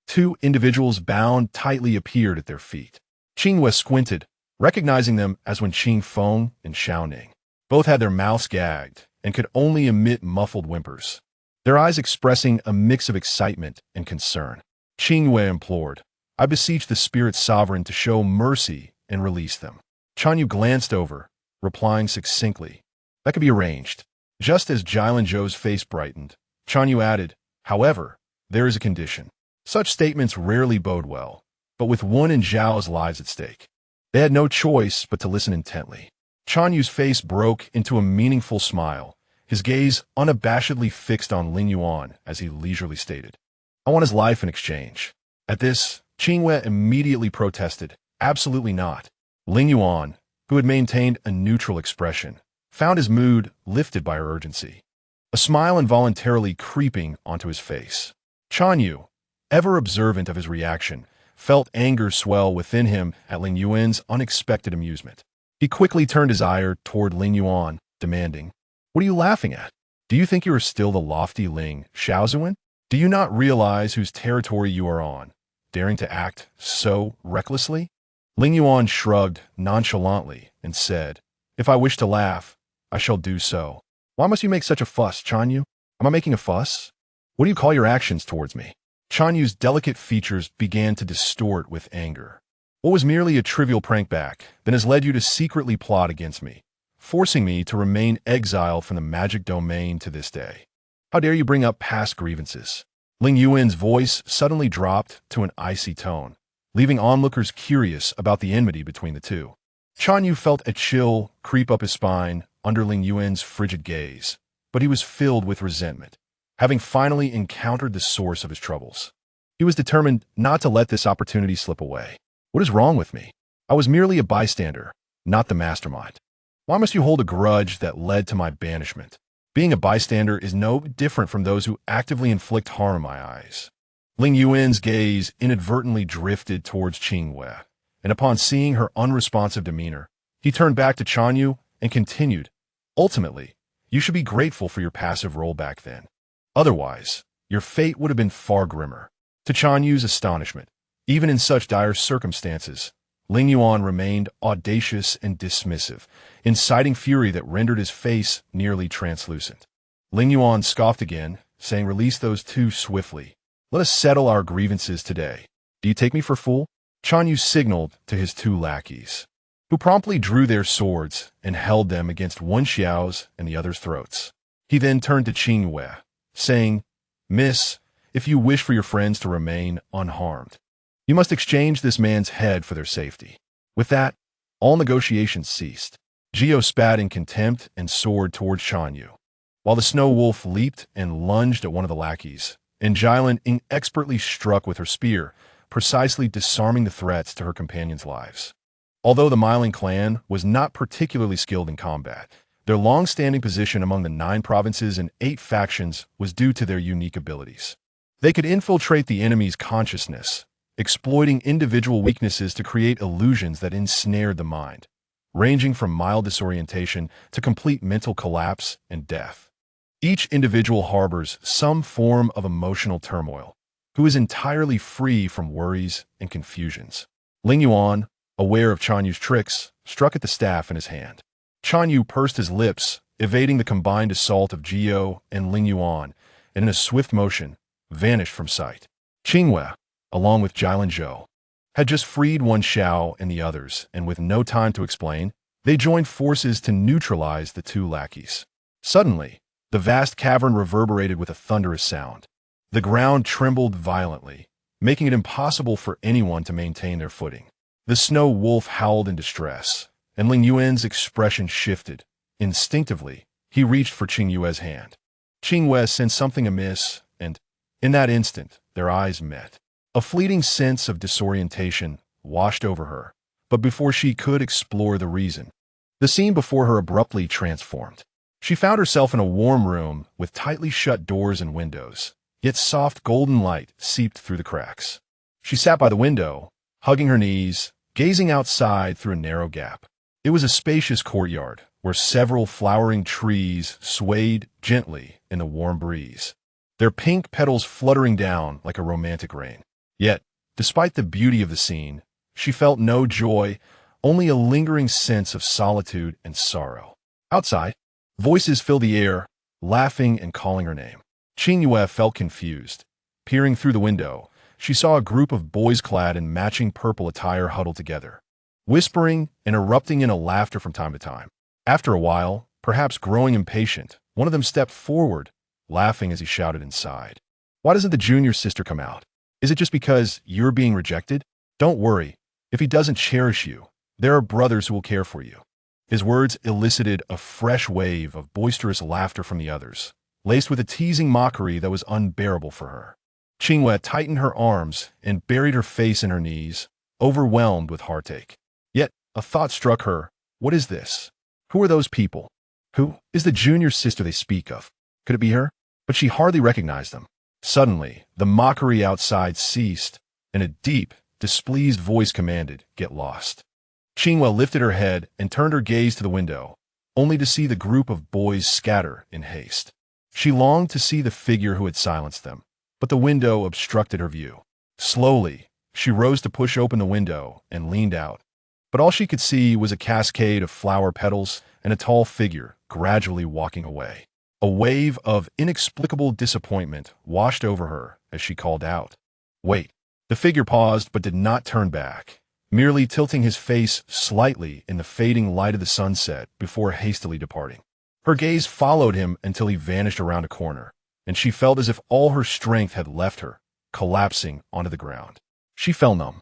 S1: two individuals bound tightly appeared at their feet. Qingyue squinted, recognizing them as Wen Feng and Xiaoning. Both had their mouths gagged and could only emit muffled whimpers, their eyes expressing a mix of excitement and concern. Qingyue implored, "I beseech the spirit sovereign to show mercy and release them." Qingyue glanced over, replying succinctly, "That could be arranged." Just as Zhou's face brightened, Qingyue added, "However, there is a condition." Such statements rarely bode well, but with Wen and Zhao's lives at stake, they had no choice but to listen intently. Qinyue's face broke into a meaningful smile, his gaze unabashedly fixed on Lingyuan as he leisurely stated, "I want his life in exchange." At this, Qingyue immediately protested, "Absolutely not." Lingyuan, who had maintained a neutral expression, found his mood lifted by her urgency, a smile involuntarily creeping onto his face. Qingyue, ever observant of his reaction, felt anger swell within him at Lingyuan's unexpected amusement. He quickly turned his ire toward Lingyuan, demanding, "What are you laughing at? Do you think you are still the lofty Ling Xiaozuan? Do you not realize whose territory you are on, daring to act so recklessly?" Lingyuan shrugged nonchalantly and said, "If I wish to laugh, I shall do so." "Why must you make such a fuss, Qingyue? Am I making a fuss? What do you call your actions towards me?" Qinyue's delicate features began to distort with anger. "What was merely a trivial prank back, then has led you to secretly plot against me, forcing me to remain exiled from the magic domain to this day. How dare you bring up past grievances?" Lingyuan's voice suddenly dropped to an icy tone, leaving onlookers curious about the enmity between the two. Qingyue felt a chill creep up his spine under Lingyuan's frigid gaze, but he was filled with resentment, having finally encountered the source of his troubles. He was determined not to let this opportunity slip away. "What is wrong with me? I was merely a bystander, not the mastermind. Why must you hold a grudge that led to my banishment? Being a bystander is no different from those who actively inflict harm in my eyes." Lingyuan's gaze inadvertently drifted towards Qingyue, and upon seeing her unresponsive demeanor, he turned back to Qingyue and continued, "Ultimately, you should be grateful for your passive role back then. Otherwise, your fate would have been far grimmer." To Qinyue's astonishment, even in such dire circumstances, Lingyuan remained audacious and dismissive, inciting fury that rendered his face nearly translucent. Lingyuan scoffed again, saying, "Release those two swiftly. Let us settle our grievances today. Do you take me for a fool?" Qingyue signaled to his two lackeys, who promptly drew their swords and held them against one Xiao's and the other's throats. He then turned to Qingyue, saying, "Miss, if you wish for your friends to remain unharmed, you must exchange this man's head for their safety." With that, all negotiations ceased. Geo spat in contempt and soared towards Qingyue, while the snow wolf leaped and lunged at one of the lackeys, and Jilin inexpertly struck with her spear, precisely disarming the threats to her companions' lives. Although the Myling clan was not particularly skilled in combat, their long-standing position among the 9 provinces and 8 factions was due to their unique abilities. They could infiltrate the enemy's consciousness, exploiting individual weaknesses to create illusions that ensnared the mind, ranging from mild disorientation to complete mental collapse and death. Each individual harbors some form of emotional turmoil, who is entirely free from worries and confusions. Lingyuan, aware of Qinyue's tricks, struck at the staff in his hand. Qingyue pursed his lips, evading the combined assault of Geo and Lingyuan, and in a swift motion, vanished from sight. Qingyue, along with Zhou, had just freed one Xiao and the others, and with no time to explain, they joined forces to neutralize the 2 lackeys. Suddenly, the vast cavern reverberated with a thunderous sound. The ground trembled violently, making it impossible for anyone to maintain their footing. The snow wolf howled in distress, and Lingyuan's expression shifted. Instinctively, he reached for Qingyue's hand. Qingyue sensed something amiss, and, in that instant, their eyes met. A fleeting sense of disorientation washed over her, but before she could explore the reason, the scene before her abruptly transformed. She found herself in a warm room with tightly shut doors and windows, yet soft golden light seeped through the cracks. She sat by the window, hugging her knees, gazing outside through a narrow gap. It was a spacious courtyard where several flowering trees swayed gently in the warm breeze, their pink petals fluttering down like a romantic rain. Yet, despite the beauty of the scene, she felt no joy, only a lingering sense of solitude and sorrow. Outside, voices filled the air, laughing and calling her name. Qingyue felt confused. Peering through the window, she saw a group of boys clad in matching purple attire huddled together, whispering and erupting in a laughter from time to time. After a while, perhaps growing impatient, one of them stepped forward, laughing as he shouted inside. "Why doesn't the junior sister come out? Is it just because you're being rejected? Don't worry. If he doesn't cherish you, there are brothers who will care for you." His words elicited a fresh wave of boisterous laughter from the others, laced with a teasing mockery that was unbearable for her. Qingyue tightened her arms and buried her face in her knees, overwhelmed with heartache. Yet a thought struck her. What is this? Who are those people? Who is the junior sister they speak of? Could it be her? But she hardly recognized them. Suddenly, the mockery outside ceased, and a deep, displeased voice commanded, "Get lost." Qingyue lifted her head and turned her gaze to the window, only to see the group of boys scatter in haste. She longed to see the figure who had silenced them, but the window obstructed her view. Slowly, she rose to push open the window and leaned out, but all she could see was a cascade of flower petals and a tall figure gradually walking away. A wave of inexplicable disappointment washed over her as she called out, "Wait." The figure paused but did not turn back, merely tilting his face slightly in the fading light of the sunset before hastily departing. Her gaze followed him until he vanished around a corner, and she felt as if all her strength had left her, collapsing onto the ground. She fell numb,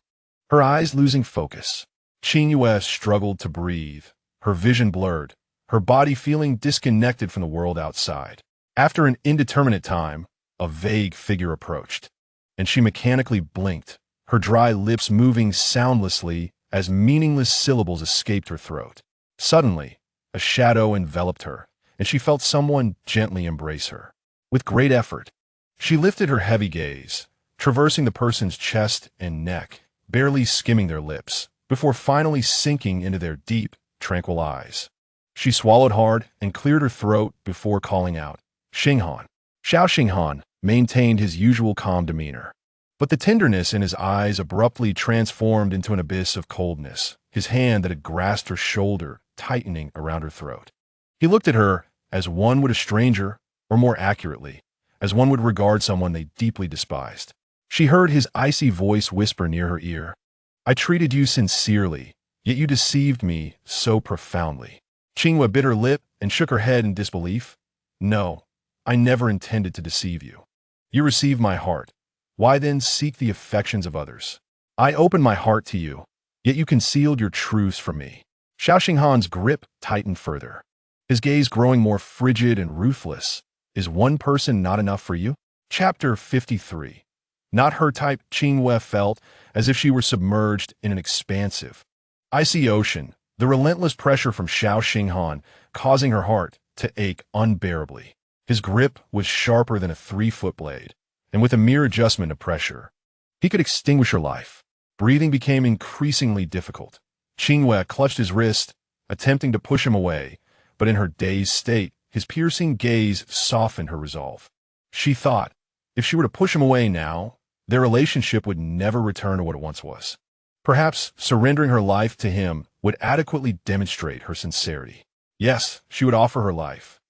S1: her eyes losing focus. Qingyue struggled to breathe, her vision blurred, her body feeling disconnected from the world outside. After an indeterminate time, a vague figure approached, and she mechanically blinked, her dry lips moving soundlessly as meaningless syllables escaped her throat. Suddenly, a shadow enveloped her, and she felt someone gently embrace her. With great effort, she lifted her heavy gaze, traversing the person's chest and neck, barely skimming their lips, before finally sinking into their deep, tranquil eyes. She swallowed hard and cleared her throat before calling out, "Xinghan." Xiao Xinghan maintained his usual calm demeanor, but the tenderness in his eyes abruptly transformed into an abyss of coldness, his hand that had grasped her shoulder tightening around her throat. He looked at her as one would a stranger, or more accurately, as one would regard someone they deeply despised. She heard his icy voice whisper near her ear, "I treated you sincerely, yet you deceived me so profoundly." Qingyue bit her lip and shook her head in disbelief. "No, I never intended to deceive you. You received my heart. Why then seek the affections of others? I opened my heart to you, yet you concealed your truths from me." Xiao Xinghan's grip tightened further, his gaze growing more frigid and ruthless. "Is one person not enough for you?" Chapter 53. Not her type. Qingyue felt as if she were submerged in an expansive, icy ocean, the relentless pressure from Xiao Xinghan causing her heart to ache unbearably. His grip was sharper than a 3-foot blade, and with a mere adjustment of pressure, he could extinguish her life. Breathing became increasingly difficult. Qingyue clutched his wrist, attempting to push him away, but in her dazed state, his piercing gaze softened her resolve. She thought, if she were to push him away now, their relationship would never return to what it once was. Perhaps surrendering her life to him would adequately demonstrate her sincerity. Yes, she would offer her life,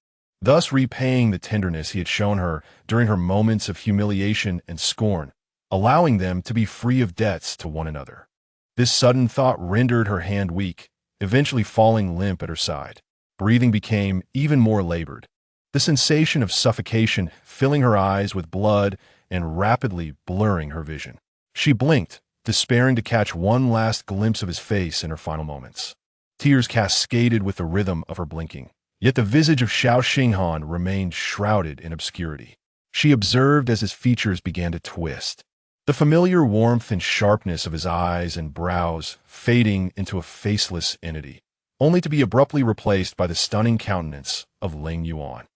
S1: thus repaying the tenderness he had shown her during her moments of humiliation and scorn, allowing them to be free of debts to one another. This sudden thought rendered her hand weak, eventually falling limp at her side. Breathing became even more labored, the sensation of suffocation filling her eyes with blood and rapidly blurring her vision. She blinked, despairing to catch one last glimpse of his face in her final moments. Tears cascaded with the rhythm of her blinking, yet the visage of Xiao Xinghan remained shrouded in obscurity. She observed as his features began to twist, the familiar warmth and sharpness of his eyes and brows fading into a faceless entity. only to be abruptly replaced by the stunning countenance of Lingyuan.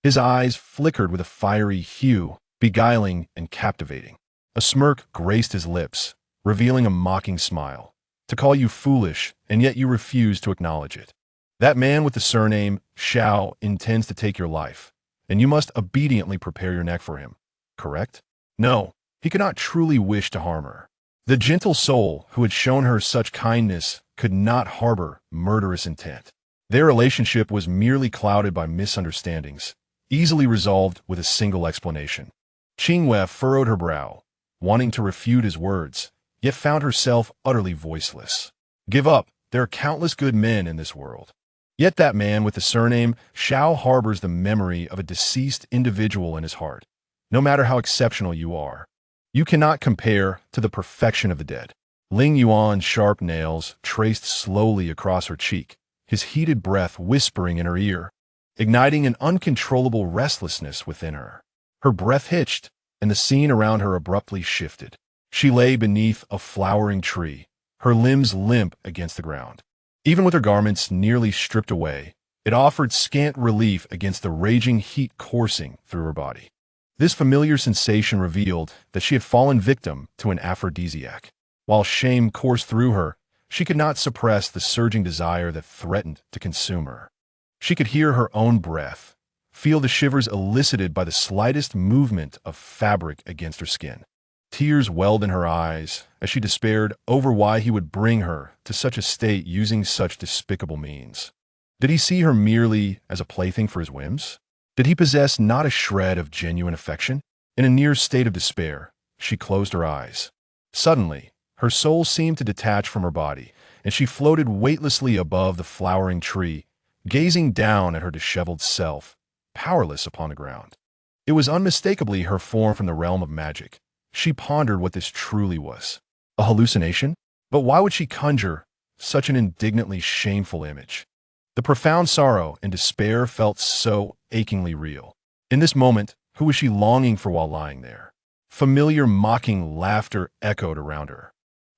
S1: His eyes flickered with a fiery hue, beguiling and captivating. A smirk graced his lips, revealing a mocking smile. To call you foolish, and yet you refuse to acknowledge it. That man with the surname Shao intends to take your life, and you must obediently prepare your neck for him, correct? No, he could not truly wish to harm her. The gentle soul who had shown her such kindness could not harbor murderous intent. Their relationship was merely clouded by misunderstandings, easily resolved with a single explanation. Qingyue furrowed her brow, wanting to refute his words, yet found herself utterly voiceless. Give up, there are countless good men in this world. Yet that man with the surname Shao harbors the memory of a deceased individual in his heart. No matter how exceptional you are, you cannot compare to the perfection of the dead. Lingyuan's sharp nails traced slowly across her cheek, his heated breath whispering in her ear, igniting an uncontrollable restlessness within her. Her breath hitched, and the scene around her abruptly shifted. She lay beneath a flowering tree, her limbs limp against the ground. Even with her garments nearly stripped away, it offered scant relief against the raging heat coursing through her body. This familiar sensation revealed that she had fallen victim to an aphrodisiac. While shame coursed through her, she could not suppress the surging desire that threatened to consume her. She could hear her own breath, feel the shivers elicited by the slightest movement of fabric against her skin. Tears welled in her eyes as she despaired over why he would bring her to such a state using such despicable means. Did he see her merely as a plaything for his whims? Did he possess not a shred of genuine affection? In a near state of despair, she closed her eyes. Suddenly, her soul seemed to detach from her body, and she floated weightlessly above the flowering tree, gazing down at her disheveled self, powerless upon the ground. It was unmistakably her form from the realm of magic. She pondered what this truly was. A hallucination? But why would she conjure such an indignantly shameful image? The profound sorrow and despair felt so achingly real. In this moment, who was she longing for while lying there? Familiar mocking laughter echoed around her.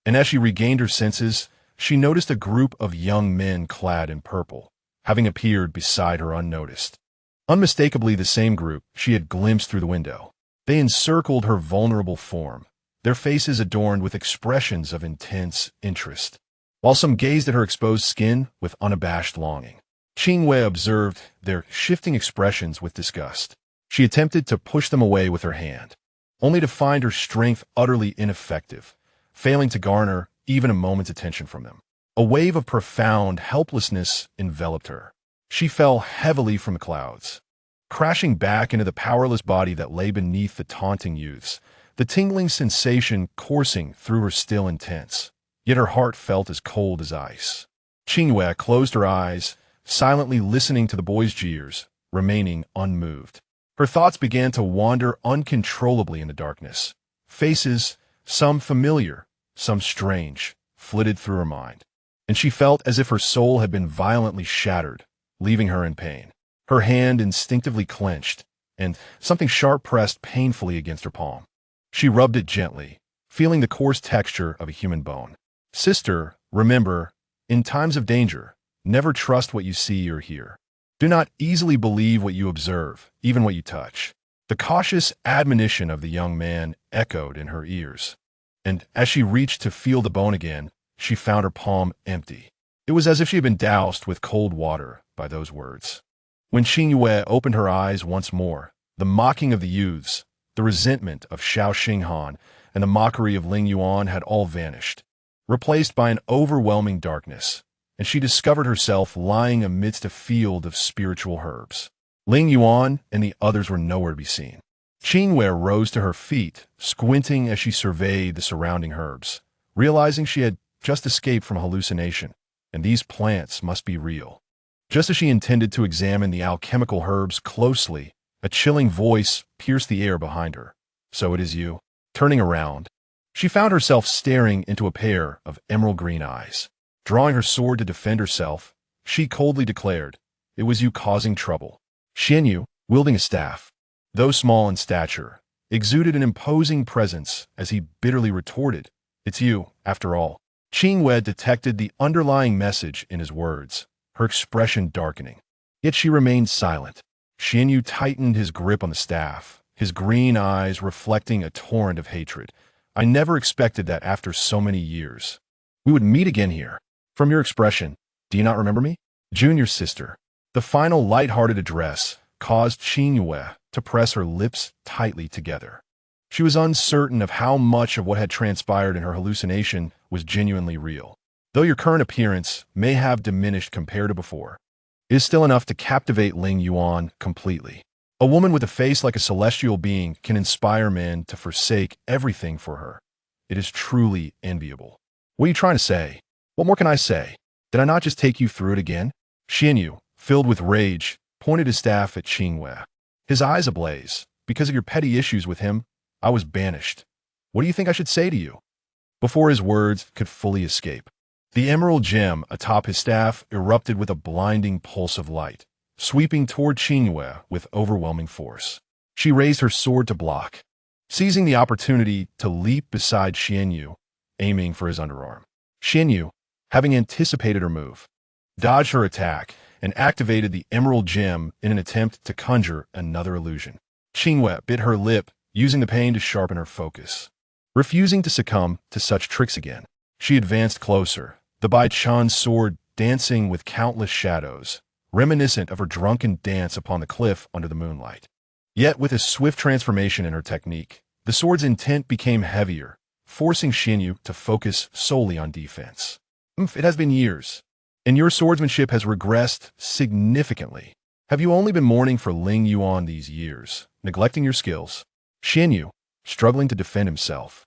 S1: And as she regained her senses, she noticed a group of young men clad in purple, having appeared beside her unnoticed. Unmistakably the same group she had glimpsed through the window. They encircled her vulnerable form, their faces adorned with expressions of intense interest, while some gazed at her exposed skin with unabashed longing. Qingyue observed their shifting expressions with disgust. She attempted to push them away with her hand, only to find her strength utterly ineffective, failing to garner even a moment's attention from them. A wave of profound helplessness enveloped her. She fell heavily from the clouds, crashing back into the powerless body that lay beneath the taunting youths, the tingling sensation coursing through her still intense. Yet her heart felt as cold as ice. Qingyue closed her eyes, silently listening to the boys' jeers, remaining unmoved. Her thoughts began to wander uncontrollably in the darkness. Faces, some familiar, some strange, flitted through her mind, and she felt as if her soul had been violently shattered, leaving her in pain. Her hand instinctively clenched, and something sharp pressed painfully against her palm. She rubbed it gently, feeling the coarse texture of a human bone. Sister, remember, in times of danger, never trust what you see or hear. Do not easily believe what you observe, even what you touch. The cautious admonition of the young man echoed in her ears, and as she reached to feel the bone again, she found her palm empty. It was as if she had been doused with cold water by those words. When Qingyue opened her eyes once more, the mocking of the youths, the resentment of Shao Xinghan, and the mockery of Lingyuan had all vanished, replaced by an overwhelming darkness, and she discovered herself lying amidst a field of spiritual herbs. Lingyuan and the others were nowhere to be seen. Qingyue rose to her feet, squinting as she surveyed the surrounding herbs, realizing she had just escaped from a hallucination, and these plants must be real. Just as she intended to examine the alchemical herbs closely, a chilling voice pierced the air behind her. "So it is you." Turning around, she found herself staring into a pair of emerald green eyes. Drawing her sword to defend herself, she coldly declared, "It was you causing trouble." Qingyue, wielding a staff, though small in stature, exuded an imposing presence as he bitterly retorted, "It's you, after all." Qingyue detected the underlying message in his words, her expression darkening. Yet she remained silent. Qingyue tightened his grip on the staff, his green eyes reflecting a torrent of hatred. I never expected that after so many years. We would meet again here. From your expression, do you not remember me? Junior sister. The final light-hearted address caused Qingyue to press her lips tightly together. She was uncertain of how much of what had transpired in her hallucination was genuinely real. Though your current appearance may have diminished compared to before, it is still enough to captivate Lingyuan completely. A woman with a face like a celestial being can inspire men to forsake everything for her. It is truly enviable. What are you trying to say? What more can I say? Did I not just take you through it again? Qingyue, filled with rage, pointed his staff at Qingyue. His eyes ablaze. Because of your petty issues with him, I was banished. What do you think I should say to you? Before his words could fully escape, the emerald gem atop his staff erupted with a blinding pulse of light, sweeping toward Qingyue with overwhelming force. She raised her sword to block, seizing the opportunity to leap beside Qingyue, aiming for his underarm. Qingyue, having anticipated her move, dodged her attack and activated the emerald gem in an attempt to conjure another illusion. Qingyue bit her lip, using the pain to sharpen her focus. Refusing to succumb to such tricks again, she advanced closer, the Bai Chan's sword dancing with countless shadows, reminiscent of her drunken dance upon the cliff under the moonlight. Yet with a swift transformation in her technique, the sword's intent became heavier, forcing Qingyue to focus solely on defense. It has been years, and your swordsmanship has regressed significantly. Have you only been mourning for Lingyuan these years, neglecting your skills? Qingyue, struggling to defend himself,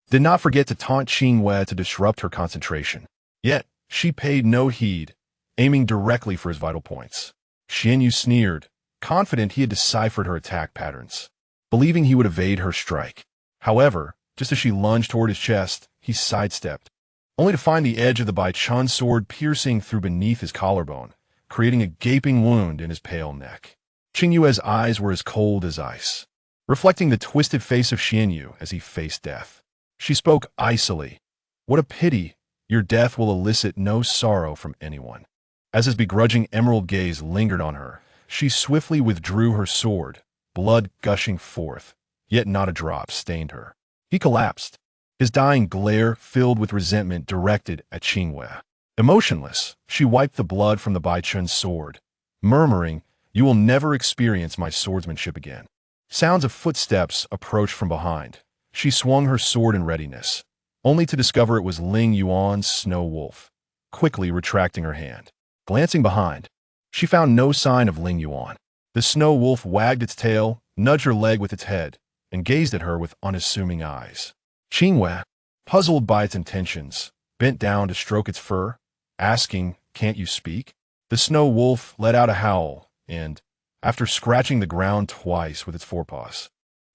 S1: did not forget to taunt Qingyue to disrupt her concentration. Yet, she paid no heed, aiming directly for his vital points. Qingyue sneered, confident he had deciphered her attack patterns, believing he would evade her strike. However, just as she lunged toward his chest, he sidestepped, only to find the edge of the Bai Chan sword piercing through beneath his collarbone, creating a gaping wound in his pale neck. Qingyue's eyes were as cold as ice, reflecting the twisted face of Qingyue as he faced death. She spoke icily. What a pity, your death will elicit no sorrow from anyone. As his begrudging emerald gaze lingered on her, she swiftly withdrew her sword, blood gushing forth, yet not a drop stained her. He collapsed, his dying glare filled with resentment directed at Qingyue. Emotionless, she wiped the blood from the Bai Chun's sword, murmuring, "You will never experience my swordsmanship again." Sounds of footsteps approached from behind. She swung her sword in readiness, only to discover it was Lingyuan's snow wolf, quickly retracting her hand. Glancing behind, she found no sign of Lingyuan. The snow wolf wagged its tail, nudged her leg with its head, and gazed at her with unassuming eyes. Qingyue, puzzled by its intentions, bent down to stroke its fur, asking, "Can't you speak?" The snow wolf let out a howl and, after scratching the ground twice with its forepaws,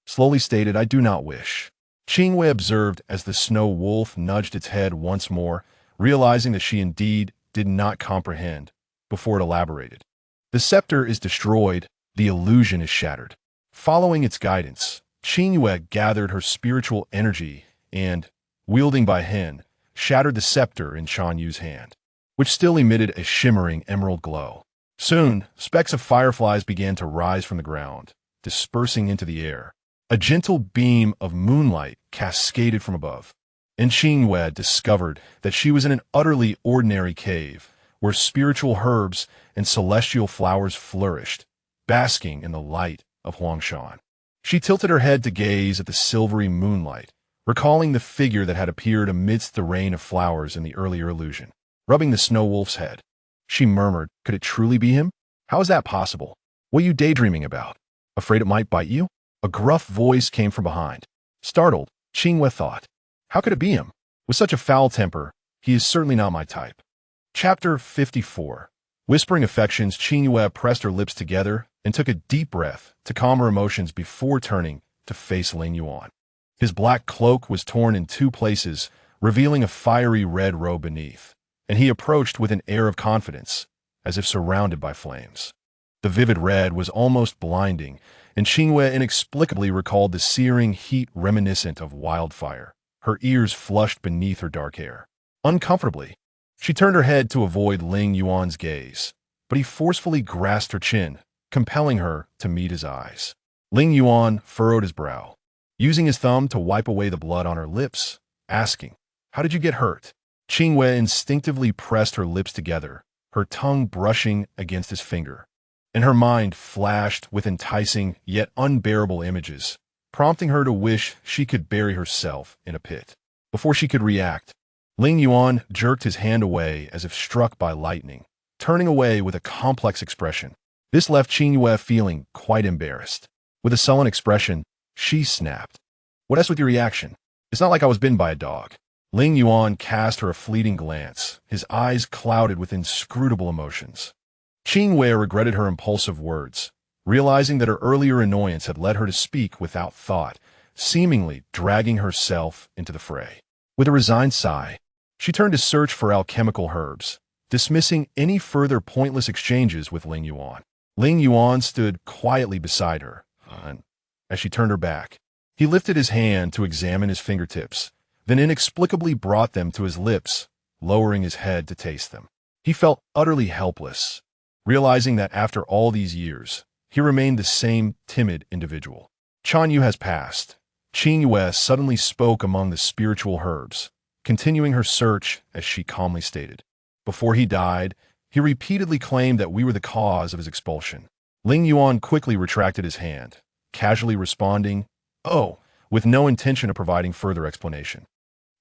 S1: slowly stated, "I do not wish." Qingyue observed as the snow wolf nudged its head once more, realizing that she indeed did not comprehend, before it elaborated. "The scepter is destroyed, the illusion is shattered." Following its guidance, Qingyue gathered her spiritual energy and, wielding by Hen, shattered the scepter in Qinyue's hand, which still emitted a shimmering emerald glow. Soon, specks of fireflies began to rise from the ground, dispersing into the air. A gentle beam of moonlight cascaded from above, and Qingyue discovered that she was in an utterly ordinary cave, where spiritual herbs and celestial flowers flourished, basking in the light of Huangshan. She tilted her head to gaze at the silvery moonlight, recalling the figure that had appeared amidst the rain of flowers in the earlier illusion. Rubbing the snow wolf's head, she murmured, "Could it truly be him? How is that possible? What are you daydreaming about? Afraid it might bite you?" A gruff voice came from behind. Startled, Qingyue thought, "How could it be him? With such a foul temper, he is certainly not my type." Chapter 54. Whispering affections, Qingyue pressed her lips together and took a deep breath to calm her emotions before turning to face Lingyuan. His black cloak was torn in two places, revealing a fiery red robe beneath, and he approached with an air of confidence, as if surrounded by flames. The vivid red was almost blinding, and Qingyue inexplicably recalled the searing heat reminiscent of wildfire. Her ears flushed beneath her dark hair. Uncomfortably, She turned her head to avoid Lingyuan's gaze, but he forcefully grasped her chin, compelling her to meet his eyes. Lingyuan furrowed his brow, using his thumb to wipe away the blood on her lips, asking, "How did you get hurt?" Qingyue instinctively pressed her lips together, her tongue brushing against his finger, and her mind flashed with enticing yet unbearable images, prompting her to wish she could bury herself in a pit. Before she could react, Lingyuan jerked his hand away as if struck by lightning, turning away with a complex expression. This left Qingyue feeling quite embarrassed. With a sullen expression, she snapped, "What else with your reaction? It's not like I was bitten by a dog." Lingyuan cast her a fleeting glance, his eyes clouded with inscrutable emotions. Qingyue regretted her impulsive words, realizing that her earlier annoyance had led her to speak without thought, seemingly dragging herself into the fray. With a resigned sigh, she turned to search for alchemical herbs, dismissing any further pointless exchanges with Lingyuan. Lingyuan stood quietly beside her, and as she turned her back, he lifted his hand to examine his fingertips, then inexplicably brought them to his lips, lowering his head to taste them. He felt utterly helpless, realizing that after all these years, he remained the same timid individual. Qingyue has passed. Qingyue suddenly spoke among the spiritual herbs, continuing her search as she calmly stated. Before he died, he repeatedly claimed that we were the cause of his expulsion. Lingyuan quickly retracted his hand, casually responding, "Oh," with no intention of providing further explanation.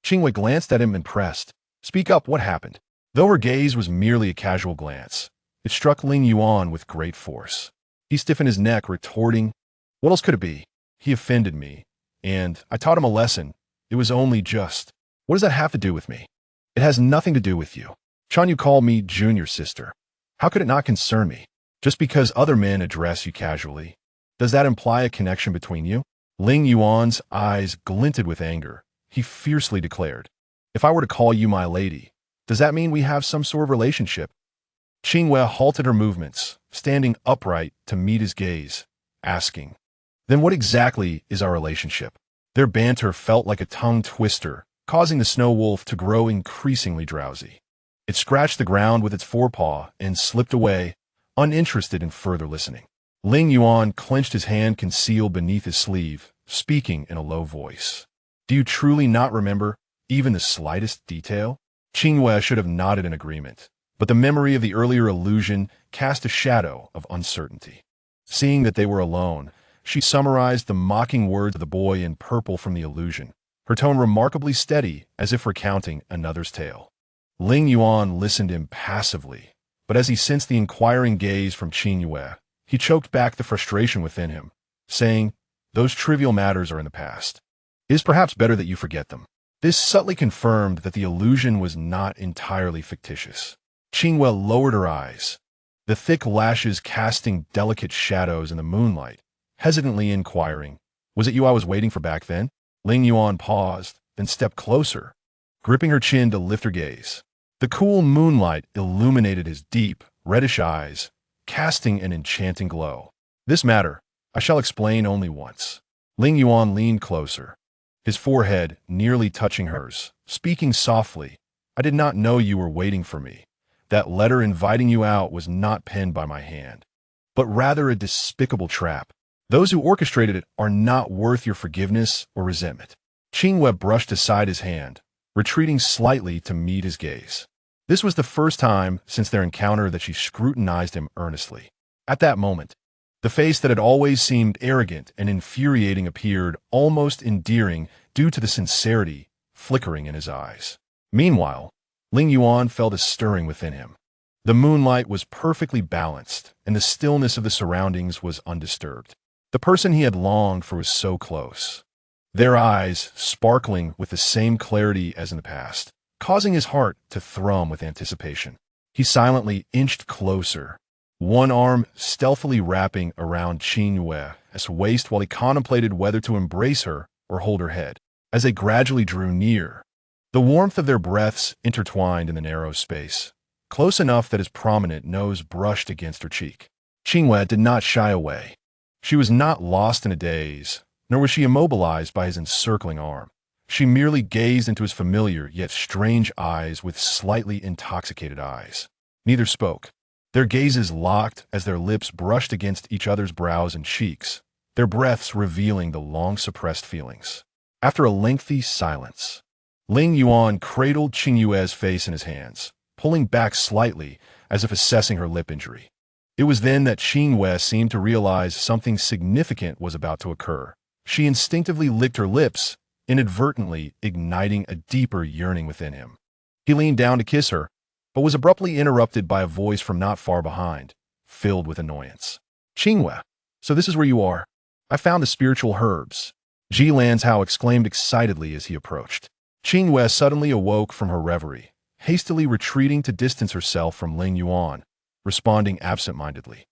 S1: Qingyue glanced at him impressed. "Speak up, what happened?" Though her gaze was merely a casual glance, it struck Lingyuan with great force. He stiffened his neck, retorting, "What else could it be? He offended me, and I taught him a lesson. It was only just. What does that have to do with me? It has nothing to do with you. Qingyue called me junior sister. How could it not concern me? Just because other men address you casually, does that imply a connection between you?" Lingyuan's eyes glinted with anger. He fiercely declared, "If I were to call you my lady, does that mean we have some sort of relationship?" Qingyue halted her movements, standing upright to meet his gaze, asking, "Then what exactly is our relationship?" Their banter felt like a tongue twister, causing the snow wolf to grow increasingly drowsy. It scratched the ground with its forepaw and slipped away, uninterested in further listening. Lingyuan clenched his hand concealed beneath his sleeve, speaking in a low voice. "Do you truly not remember even the slightest detail?" Qingyue should have nodded in agreement, but the memory of the earlier illusion cast a shadow of uncertainty. Seeing that they were alone, she summarized the mocking words of the boy in purple from the illusion, her tone remarkably steady as if recounting another's tale. Lingyuan listened impassively, but as he sensed the inquiring gaze from Qingyue, he choked back the frustration within him, saying, "Those trivial matters are in the past. It is perhaps better that you forget them." This subtly confirmed that the illusion was not entirely fictitious. Qingyue lowered her eyes, the thick lashes casting delicate shadows in the moonlight, hesitantly inquiring, "Was it you I was waiting for back then?" Lingyuan paused, then stepped closer, gripping her chin to lift her gaze. The cool moonlight illuminated his deep, reddish eyes, casting an enchanting glow. "This matter, I shall explain only once." Lingyuan leaned closer, his forehead nearly touching hers, speaking softly, "I did not know you were waiting for me. That letter inviting you out was not penned by my hand, but rather a despicable trap. Those who orchestrated it are not worth your forgiveness or resentment." Qingyue brushed aside his hand, retreating slightly to meet his gaze. This was the first time since their encounter that she scrutinized him earnestly. At that moment, the face that had always seemed arrogant and infuriating appeared almost endearing due to the sincerity flickering in his eyes. Meanwhile, Lingyuan felt a stirring within him. The moonlight was perfectly balanced, and the stillness of the surroundings was undisturbed. The person he had longed for was so close, their eyes sparkling with the same clarity as in the past, causing his heart to thrum with anticipation. He silently inched closer, one arm stealthily wrapping around Qingyue's waist while he contemplated whether to embrace her or hold her head. As they gradually drew near, the warmth of their breaths intertwined in the narrow space, close enough that his prominent nose brushed against her cheek. Qingyue did not shy away. She was not lost in a daze, nor was she immobilized by his encircling arm. She merely gazed into his familiar yet strange eyes with slightly intoxicated eyes. Neither spoke. Their gazes locked as their lips brushed against each other's brows and cheeks, their breaths revealing the long-suppressed feelings. After a lengthy silence, Lingyuan cradled Qingyue's face in his hands, pulling back slightly as if assessing her lip injury. It was then that Qingyue seemed to realize something significant was about to occur. She instinctively licked her lips, inadvertently igniting a deeper yearning within him. He leaned down to kiss her, but was abruptly interrupted by a voice from not far behind, filled with annoyance. "Qingyue, so this is where you are. I found the spiritual herbs," Ji Lanzhao exclaimed excitedly as he approached. Qingyue suddenly awoke from her reverie, hastily retreating to distance herself from Lingyuan, responding absent-mindedly.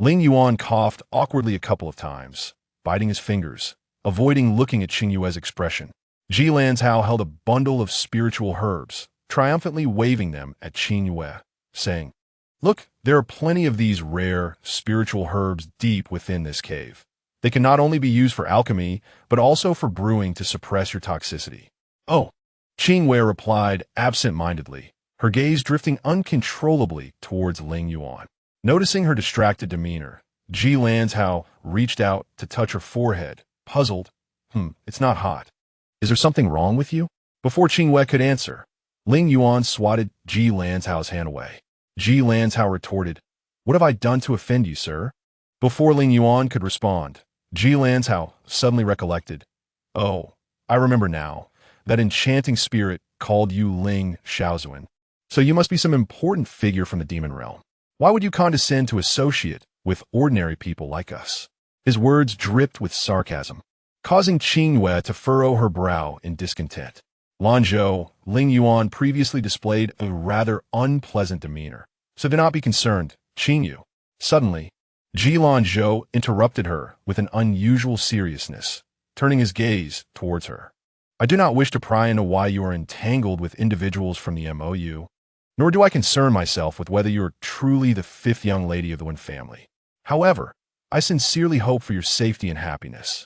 S1: Lingyuan coughed awkwardly a couple of times, biting his fingers, avoiding looking at Qingyue's expression. Ji Lanzhao held a bundle of spiritual herbs, triumphantly waving them at Qingyue, saying, "Look, there are plenty of these rare, spiritual herbs deep within this cave. They can not only be used for alchemy, but also for brewing to suppress your toxicity." "Oh," Qingyue replied absent-mindedly, her gaze drifting uncontrollably towards Lingyuan. Noticing her distracted demeanor, Ji Lanzhao reached out to touch her forehead, puzzled. It's not hot. Is there something wrong with you?" Before Qingyue could answer, Lingyuan swatted Ji Lanzhao's hand away. Ji Lanzhao retorted, "What have I done to offend you, sir?" Before Lingyuan could respond, Ji Lanzhao suddenly recollected. "Oh, I remember now. That enchanting spirit called you Ling Xiaozuan. So you must be some important figure from the demon realm. Why would you condescend to associate with ordinary people like us?" His words dripped with sarcasm, causing Qingyue to furrow her brow in discontent. Lanzhou, Lingyuan previously displayed a rather unpleasant demeanor, so do not be concerned, Qingyue. Suddenly, Ji Lanzhou interrupted her with an unusual seriousness, turning his gaze towards her. "I do not wish to pry into why you are entangled with individuals from the MOU, nor do I concern myself with whether you are truly the fifth young lady of the Wen family. However, I sincerely hope for your safety and happiness.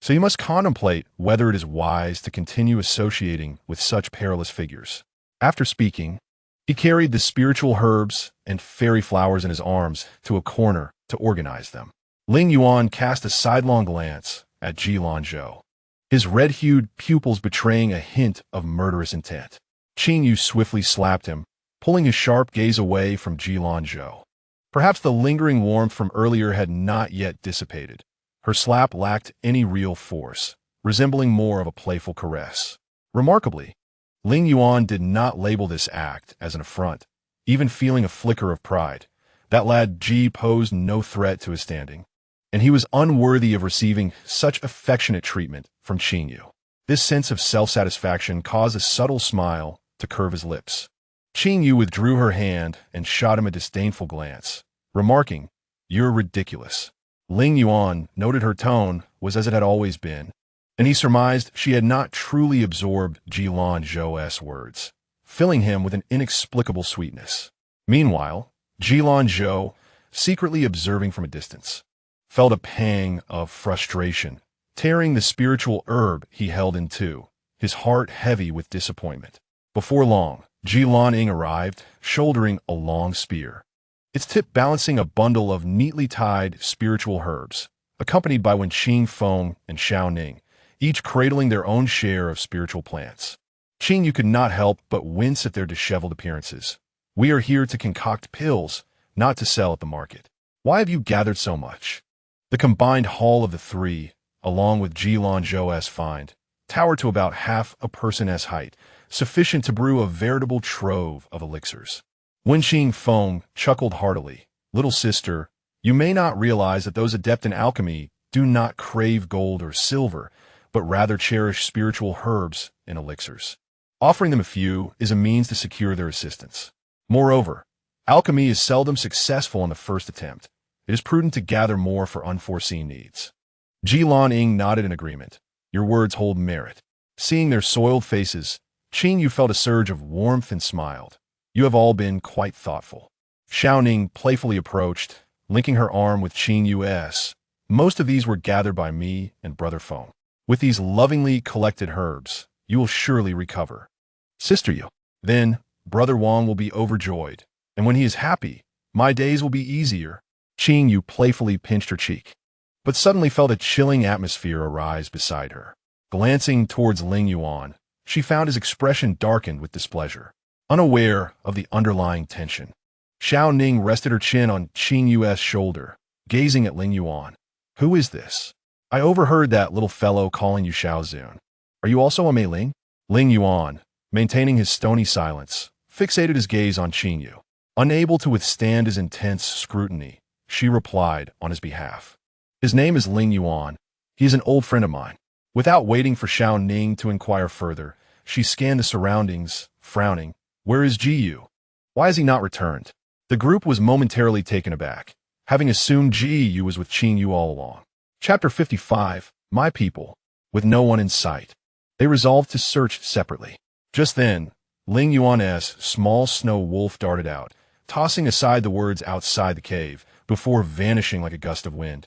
S1: So you must contemplate whether it is wise to continue associating with such perilous figures." After speaking, he carried the spiritual herbs and fairy flowers in his arms to a corner to organize them. Lingyuan cast a sidelong glance at Ji Lanzhou, his red-hued pupils betraying a hint of murderous intent. Qingyue swiftly slapped him, pulling his sharp gaze away from Ji Lanzhou. Perhaps the lingering warmth from earlier had not yet dissipated. Her slap lacked any real force, resembling more of a playful caress. Remarkably, Lingyuan did not label this act as an affront, even feeling a flicker of pride. That lad Ji posed no threat to his standing, and he was unworthy of receiving such affectionate treatment from Qingyue. This sense of self-satisfaction caused a subtle smile to curve his lips. Qingyue withdrew her hand and shot him a disdainful glance, remarking, "You're ridiculous." Lingyuan noted her tone was as it had always been, and he surmised she had not truly absorbed Ji Lanzhou's words, filling him with an inexplicable sweetness. Meanwhile, Ji Lanzhou, secretly observing from a distance, felt a pang of frustration, tearing the spiritual herb he held in two, his heart heavy with disappointment. Before long, Ji Lanzhou arrived, shouldering a long spear, its tip balancing a bundle of neatly tied spiritual herbs, accompanied by Wen Feng and Xiao Ning, each cradling their own share of spiritual plants. Qingyue could not help but wince at their disheveled appearances. "We are here to concoct pills, not to sell at the market. Why have you gathered so much?" The combined haul of the three, along with Ji Lanzhou's find, towered to about half a person's height, sufficient to brew a veritable trove of elixirs. Wen Feng chuckled heartily. "Little sister, you may not realize that those adept in alchemy do not crave gold or silver, but rather cherish spiritual herbs and elixirs. Offering them a few is a means to secure their assistance. Moreover, alchemy is seldom successful in the first attempt. It is prudent to gather more for unforeseen needs." Ji Lanzhou nodded in agreement. "Your words hold merit." Seeing their soiled faces, Qingyue felt a surge of warmth and smiled. "You have all been quite thoughtful." Xiao Ning playfully approached, linking her arm with Qingyue's. "Most of these were gathered by me and Brother Feng. With these lovingly collected herbs, you will surely recover. Sister Yu. Then, Brother Wang will be overjoyed, and when he is happy, my days will be easier. Qingyue playfully pinched her cheek, but suddenly felt a chilling atmosphere arise beside her. Glancing towards Lingyuan, she found his expression darkened with displeasure, unaware of the underlying tension. Xiao Ning rested her chin on Qingyue's shoulder, gazing at Lingyuan. Who is this? I overheard that little fellow calling you Xiao Zun. Are you also a Mei Ling? Lingyuan, maintaining his stony silence, fixated his gaze on Qingyue. Unable to withstand his intense scrutiny, she replied on his behalf. His name is Lingyuan. He is an old friend of mine. Without waiting for Xiao Ning to inquire further, she scanned the surroundings, frowning. Where is Qingyue? Why has he not returned? The group was momentarily taken aback, having assumed Qingyue was with Qingyue all along. Chapter 55, My People. With no one in sight, they resolved to search separately. Just then, Lingyuan's small snow wolf darted out, tossing aside the words outside the cave, before vanishing like a gust of wind,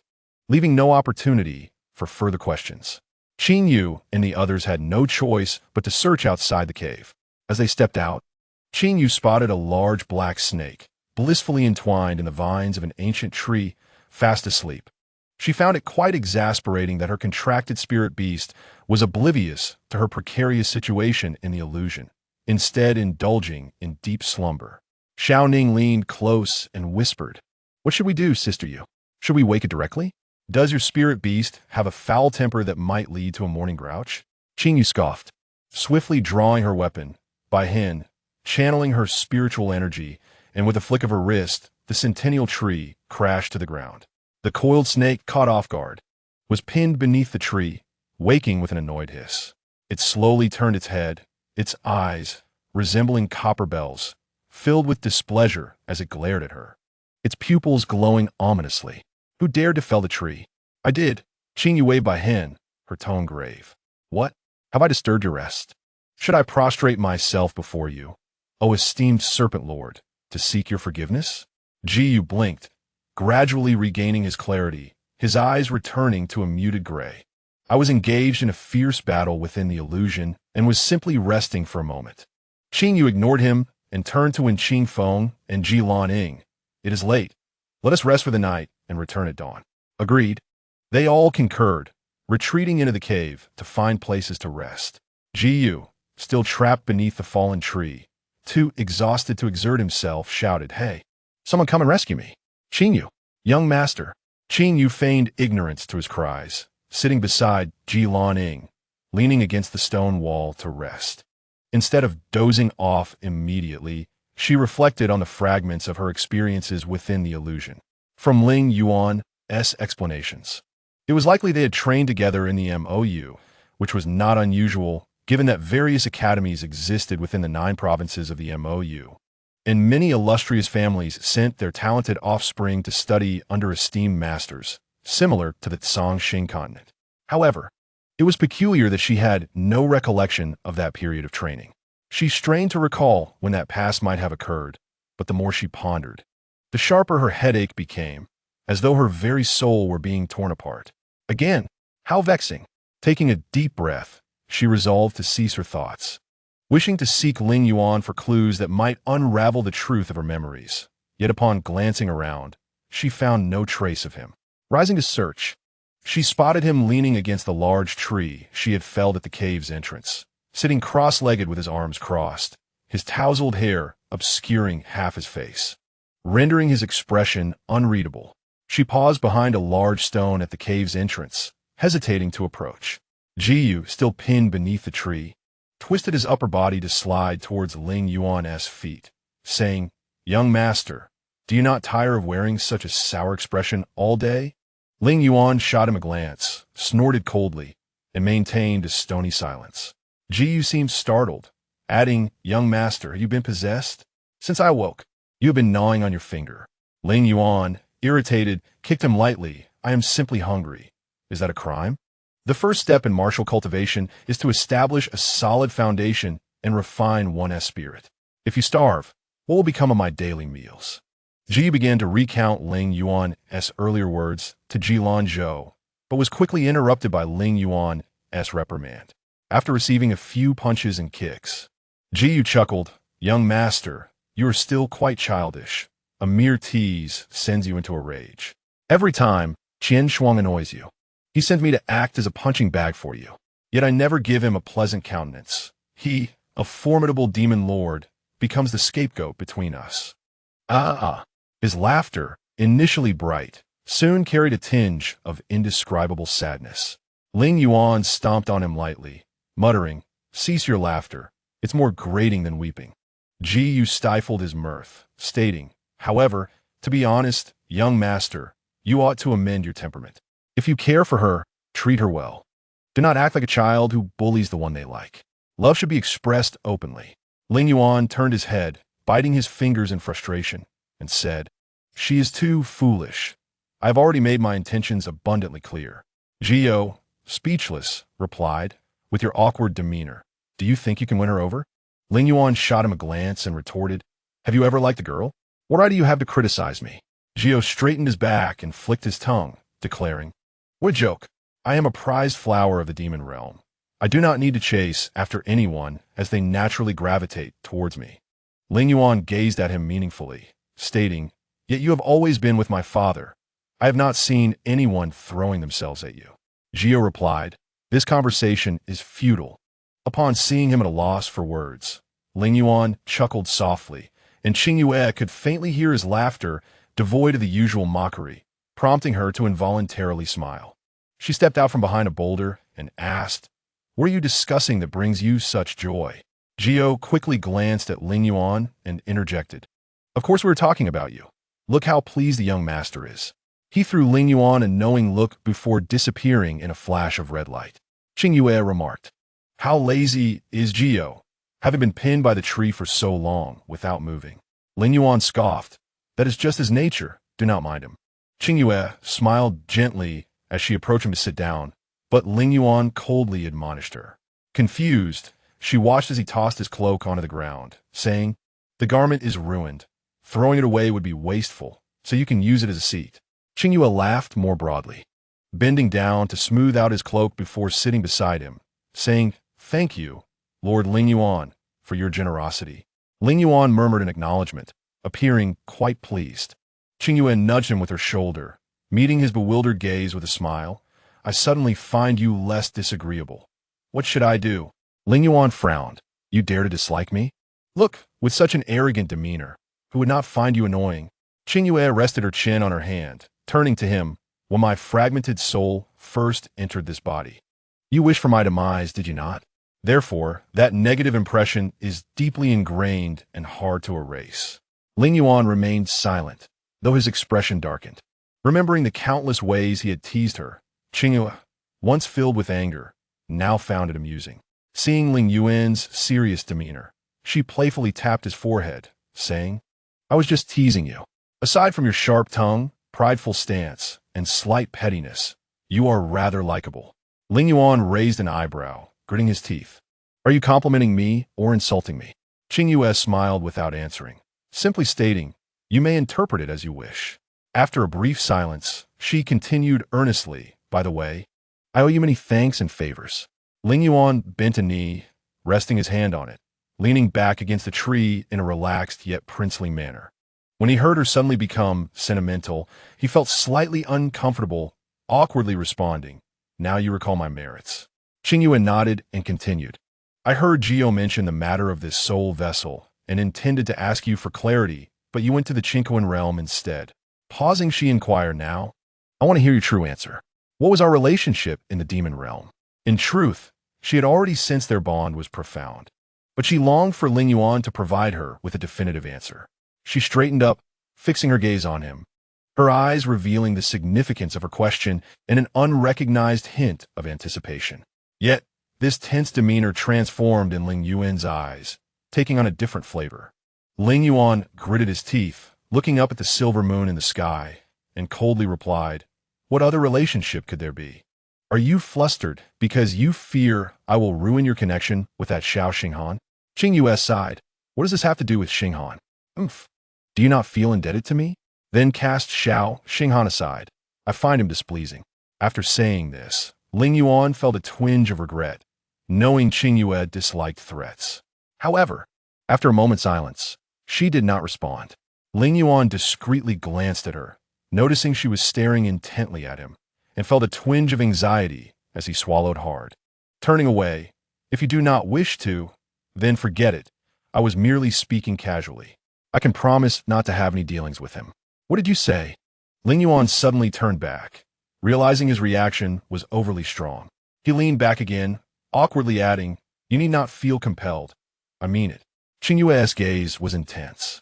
S1: leaving no opportunity for further questions. Qingyue and the others had no choice but to search outside the cave. As they stepped out, Qingyue spotted a large black snake, blissfully entwined in the vines of an ancient tree, fast asleep. She found it quite exasperating that her contracted spirit beast was oblivious to her precarious situation in the illusion, instead indulging in deep slumber. Xiao Ning leaned close and whispered, What should we do, Sister Yu? Should we wake it directly? Does your spirit beast have a foul temper that might lead to a morning grouch? Qingyue scoffed, swiftly drawing her weapon, by hand, channeling her spiritual energy, and with a flick of her wrist, the centennial tree crashed to the ground. The coiled snake, caught off guard, was pinned beneath the tree, waking with an annoyed hiss. It slowly turned its head, its eyes, resembling copper bells, filled with displeasure as it glared at her, its pupils glowing ominously. Who dared to fell the tree? I did. Qingyue waved by hand, her tone grave. What? Have I disturbed your rest? Should I prostrate myself before you, O esteemed serpent lord, to seek your forgiveness? Qingyue blinked, gradually regaining his clarity, his eyes returning to a muted gray. I was engaged in a fierce battle within the illusion and was simply resting for a moment. Qingyue ignored him and turned to Wen Qingfeng and Ji Lanning. It is late. Let us rest for the night and return at dawn. Agreed. They all concurred, retreating into the cave to find places to rest. Qingyue, still trapped beneath the fallen tree, too exhausted to exert himself, shouted, Hey, someone come and rescue me. Qingyue, young master. Qingyue feigned ignorance to his cries, sitting beside Ji Lanning, leaning against the stone wall to rest. Instead of dozing off immediately, she reflected on the fragments of her experiences within the illusion. From Lingyuan's explanations, it was likely they had trained together in the MOU, which was not unusual given that various academies existed within the 9 provinces of the MOU, and many illustrious families sent their talented offspring to study under esteemed masters, similar to the Tsangxing continent. However, it was peculiar that she had no recollection of that period of training. She strained to recall when that past might have occurred, but the more she pondered, the sharper her headache became, as though her very soul were being torn apart. Again, how vexing! Taking a deep breath, she resolved to cease her thoughts, wishing to seek Lingyuan for clues that might unravel the truth of her memories. Yet upon glancing around, she found no trace of him. Rising to search, she spotted him leaning against the large tree she had felled at the cave's entrance, sitting cross-legged with his arms crossed, his tousled hair obscuring half his face, rendering his expression unreadable. She paused behind a large stone at the cave's entrance, hesitating to approach. Qingyue, still pinned beneath the tree, twisted his upper body to slide towards Lingyuan's feet, saying, Young master, do you not tire of wearing such a sour expression all day? Lingyuan shot him a glance, snorted coldly, and maintained a stony silence. Qingyue seemed startled, adding, Young master, have you been possessed? Since I awoke, you have been gnawing on your finger. Lingyuan, irritated, kicked him lightly. I am simply hungry. Is that a crime? The first step in martial cultivation is to establish a solid foundation and refine one's spirit. If you starve, what will become of my daily meals? Ji began to recount Lingyuan's earlier words to Ji Lanzhou, but was quickly interrupted by Lingyuan's reprimand. after receiving a few punches and kicks. Qingyue chuckled, "Young master, you are still quite childish. A mere tease sends you into a rage. Every time Qian Shuang annoys you, he sends me to act as a punching bag for you. Yet I never give him a pleasant countenance. He, a formidable demon lord, becomes the scapegoat between us." His laughter, initially bright, soon carried a tinge of indescribable sadness. Lingyuan stomped on him lightly, muttering, "Cease your laughter. It's more grating than weeping." Qingyue stifled his mirth, stating, "However, to be honest, young master, you ought to amend your temperament. If you care for her, treat her well. Do not act like a child who bullies the one they like. Love should be expressed openly." Lingyuan turned his head, biting his fingers in frustration, and said, "She is too foolish. I have already made my intentions abundantly clear." Qingyue, speechless, replied, "With your awkward demeanor, do you think you can win her over?" Lingyuan shot him a glance and retorted, "Have you ever liked a girl? What right do you have to criticize me?" Qingyue straightened his back and flicked his tongue, declaring, "What a joke. I am a prized flower of the demon realm. I do not need to chase after anyone as they naturally gravitate towards me." Lingyuan gazed at him meaningfully, stating, "Yet you have always been with my father. I have not seen anyone throwing themselves at you." Qingyue replied, "This conversation is futile." Upon seeing him at a loss for words, Lingyuan chuckled softly, and Qingyue could faintly hear his laughter devoid of the usual mockery, prompting her to involuntarily smile. She stepped out from behind a boulder and asked, "What are you discussing that brings you such joy?" Qingyue quickly glanced at Lingyuan and interjected, "Of course we were talking about you. Look how pleased the young master is." He threw Lingyuan a knowing look before disappearing in a flash of red light. Qingyue remarked, "How lazy is Qingyue, having been pinned by the tree for so long without moving." Lingyuan scoffed, "That is just his nature. Do not mind him." Qingyue smiled gently as she approached him to sit down, but Lingyuan coldly admonished her. Confused, she watched as he tossed his cloak onto the ground, saying, "The garment is ruined. Throwing it away would be wasteful, so you can use it as a seat." Qingyue laughed more broadly, bending down to smooth out his cloak before sitting beside him, saying, "Thank you, Lord Lingyuan, for your generosity." Lingyuan murmured an acknowledgement, appearing quite pleased. Qingyue nudged him with her shoulder, meeting his bewildered gaze with a smile. "I suddenly find you less disagreeable. What should I do?" Lingyuan frowned. "You dare to dislike me? Look, with such an arrogant demeanor, who would not find you annoying?" Qingyue rested her chin on her hand, turning to him, "When my fragmented soul first entered this body, you wished for my demise, did you not? Therefore, that negative impression is deeply ingrained and hard to erase." Lingyuan remained silent, though his expression darkened. Remembering the countless ways he had teased her, Qingyue, once filled with anger, now found it amusing. Seeing Lingyuan's serious demeanor, she playfully tapped his forehead, saying, "I was just teasing you. Aside from your sharp tongue, prideful stance, and slight pettiness, you are rather likable." Lingyuan raised an eyebrow, gritting his teeth. "Are you complimenting me or insulting me?" Qingyue smiled without answering, simply stating, "You may interpret it as you wish." After a brief silence, she continued earnestly, "By the way, I owe you many thanks and favors." Lingyuan bent a knee, resting his hand on it, leaning back against the tree in a relaxed yet princely manner. When he heard her suddenly become sentimental, he felt slightly uncomfortable, awkwardly responding, "Now you recall my merits." Qingyue nodded and continued, "I heard Qingyue mention the matter of this soul vessel and intended to ask you for clarity, but you went to the Qingyuan realm instead." Pausing, she inquired, "Now, I want to hear your true answer. What was our relationship in the demon realm?" In truth, she had already sensed their bond was profound, but she longed for Lingyuan to provide her with a definitive answer. She straightened up, fixing her gaze on him, her eyes revealing the significance of her question and an unrecognized hint of anticipation. Yet, this tense demeanor transformed in Lingyuan's eyes, taking on a different flavor. Lingyuan gritted his teeth, looking up at the silver moon in the sky, and coldly replied, "What other relationship could there be? Are you flustered because you fear I will ruin your connection with that Xiao Xinghan?" Qingyue sighed. "What does this have to do with Xinghan? Do you not feel indebted to me? Then cast Xiao Xinghan aside. I find him displeasing." After saying this, Lingyuan felt a twinge of regret, knowing Qingyue disliked threats. However, after a moment's silence, she did not respond. Lingyuan discreetly glanced at her, noticing she was staring intently at him, and felt a twinge of anxiety as he swallowed hard. Turning away, "If you do not wish to, then forget it. I was merely speaking casually. I can promise not to have any dealings with him." "What did you say?" Lingyuan suddenly turned back, realizing his reaction was overly strong. He leaned back again, awkwardly adding, "You need not feel compelled. I mean it." Qingyue's gaze was intense,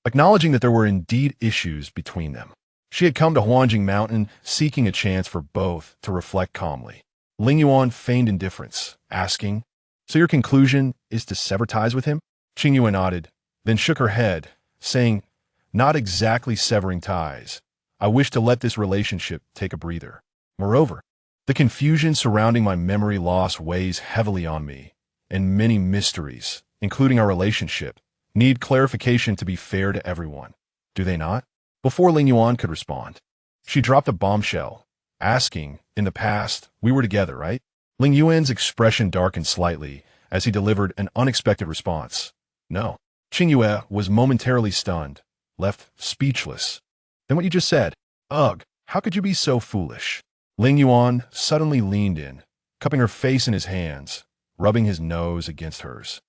S1: acknowledging that there were indeed issues between them. She had come to Huanjing Mountain seeking a chance for both to reflect calmly. Lingyuan feigned indifference, asking, "So your conclusion is to sever ties with him?" Qingyue nodded, then shook her head, saying, "Not exactly severing ties. I wish to let this relationship take a breather. Moreover, the confusion surrounding my memory loss weighs heavily on me, and many mysteries, including our relationship, need clarification to be fair to everyone. Do they not?" Before Lingyuan could respond, she dropped a bombshell, asking, "In the past, we were together, right?" Lingyuan's expression darkened slightly as he delivered an unexpected response. "No." Qingyue was momentarily stunned, left speechless. "Then what you just said? Ugh, how could you be so foolish?" Lingyuan suddenly leaned in, cupping her face in his hands, rubbing his nose against hers,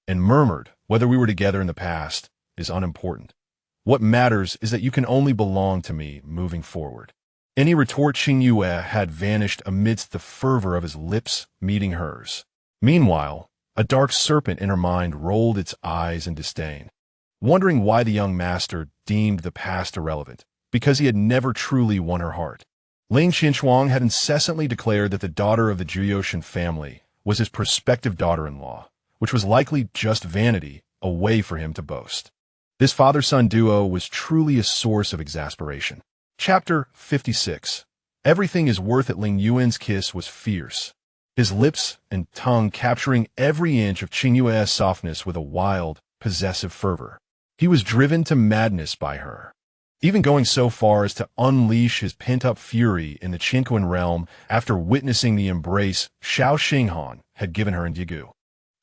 S1: and murmured, "Whether we were together in the past is unimportant. What matters is that you can only belong to me moving forward." Any retort Qingyue had vanished amidst the fervor of his lips meeting hers. Meanwhile, a dark serpent in her mind rolled its eyes in disdain, wondering why the young master deemed the past irrelevant, because he had never truly won her heart. Ling Qinshuang had incessantly declared that the daughter of the Juyoshan family was his prospective daughter-in-law, which was likely just vanity, a way for him to boast. This father-son duo was truly a source of exasperation. Chapter 56. Everything is worth it. Lingyuan's kiss was fierce, his lips and tongue capturing every inch of Qingyue's softness with a wild, possessive fervor. He was driven to madness by her, even going so far as to unleash his pent-up fury in the Qingyuan realm after witnessing the embrace Xiao Xinghan had given her in Yegu.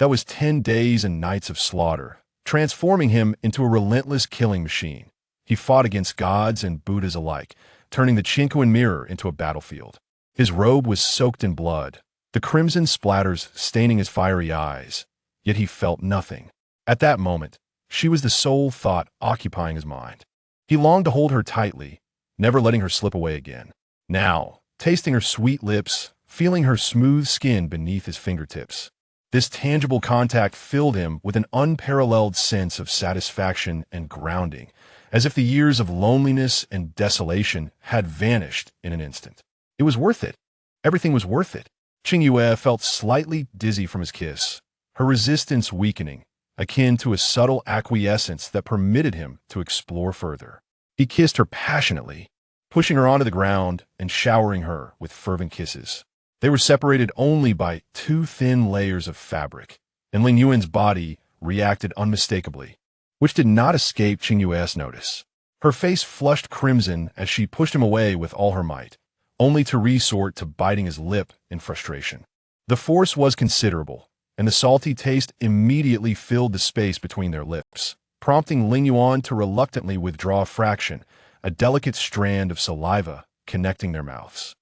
S1: That was 10 days and nights of slaughter, transforming him into a relentless killing machine. He fought against gods and Buddhas alike, turning the Qingyuan mirror into a battlefield. His robe was soaked in blood, the crimson splatters staining his fiery eyes, yet he felt nothing. At that moment, she was the sole thought occupying his mind. He longed to hold her tightly, never letting her slip away again. Now, tasting her sweet lips, feeling her smooth skin beneath his fingertips. This tangible contact filled him with an unparalleled sense of satisfaction and grounding, as if the years of loneliness and desolation had vanished in an instant. It was worth it. Everything was worth it. Qingyue felt slightly dizzy from his kiss, her resistance weakening, akin to a subtle acquiescence that permitted him to explore further. He kissed her passionately, pushing her onto the ground and showering her with fervent kisses. They were separated only by 2 thin layers of fabric, and Lingyuan's body reacted unmistakably, which did not escape Qingyue's notice. Her face flushed crimson as she pushed him away with all her might, only to resort to biting his lip in frustration. The force was considerable, and the salty taste immediately filled the space between their lips, prompting Lingyuan to reluctantly withdraw a fraction, a delicate strand of saliva connecting their mouths.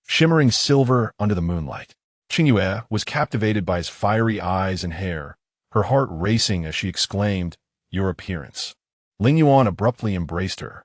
S1: Shimmering silver under the moonlight, Qingyue was captivated by his fiery eyes and hair, her heart racing as she exclaimed, "Your appearance." Lingyuan abruptly embraced her,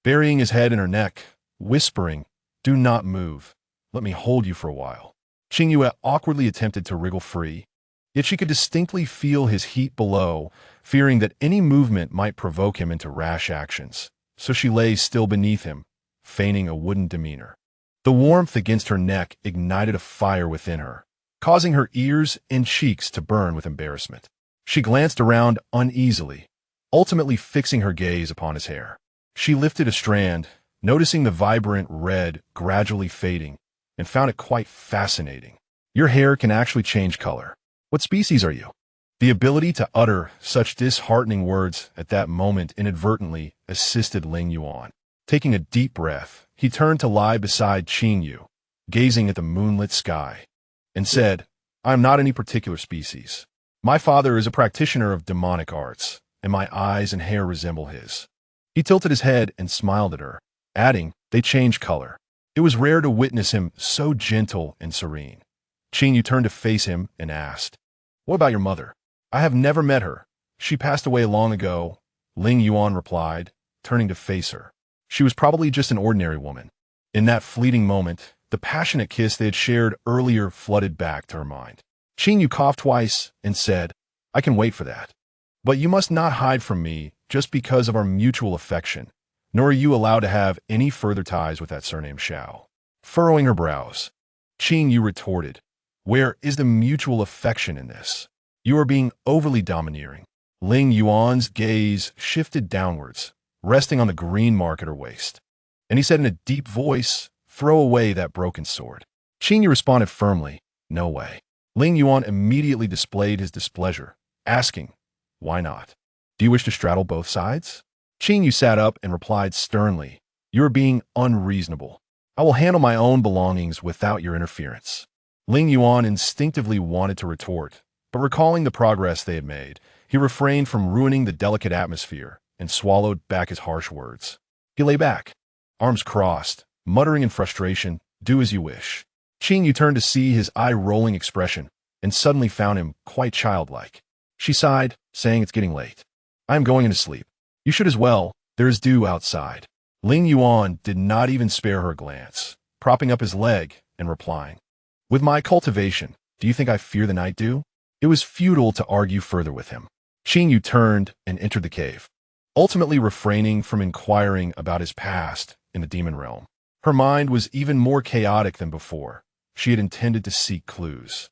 S1: burying his head in her neck, whispering, "Do not move. Let me hold you for a while." Qingyue awkwardly attempted to wriggle free, yet she could distinctly feel his heat below, fearing that any movement might provoke him into rash actions, so she lay still beneath him, feigning a wooden demeanor. The warmth against her neck ignited a fire within her, causing her ears and cheeks to burn with embarrassment. She glanced around uneasily, ultimately fixing her gaze upon his hair. She lifted a strand, noticing the vibrant red gradually fading, and found it quite fascinating. "Your hair can actually change color. What species are you?" The ability to utter such disheartening words at that moment inadvertently assisted Lingyuan. Taking a deep breath, he turned to lie beside Qingyue, gazing at the moonlit sky, and said, I am not any particular species. My father is a practitioner of demonic arts, and my eyes and hair resemble his. He tilted his head and smiled at her, adding, they change color. It was rare to witness him so gentle and serene. Qingyue turned to face him and asked, what about your mother? I have never met her. She passed away long ago, Lingyuan replied, turning to face her. She was probably just an ordinary woman. In that fleeting moment, the passionate kiss they had shared earlier flooded back to her mind. Qingyue coughed twice and said, I can wait for that. But you must not hide from me just because of our mutual affection, nor are you allowed to have any further ties with that surname Shao. Furrowing her brows, Qingyue retorted, where is the mutual affection in this? You are being overly domineering. Lingyuan's gaze shifted downwards, resting on the green mark at her waist. And he said in a deep voice, throw away that broken sword. Qingyue responded firmly, no way. Lingyuan immediately displayed his displeasure, asking, why not? Do you wish to straddle both sides? Qingyue sat up and replied sternly, you are being unreasonable. I will handle my own belongings without your interference. Lingyuan instinctively wanted to retort, but recalling the progress they had made, he refrained from ruining the delicate atmosphere and swallowed back his harsh words. He lay back, arms crossed, muttering in frustration, do as you wish. Qingyue turned to see his eye-rolling expression and suddenly found him quite childlike. She sighed, saying it's getting late. I am going into sleep. You should as well, there is dew outside. Lingyuan did not even spare her a glance, propping up his leg and replying, with my cultivation, do you think I fear the night dew? It was futile to argue further with him. Qingyue turned and entered the cave, ultimately refraining from inquiring about his past in the demon realm. Her mind was even more chaotic than before. She had intended to seek clues.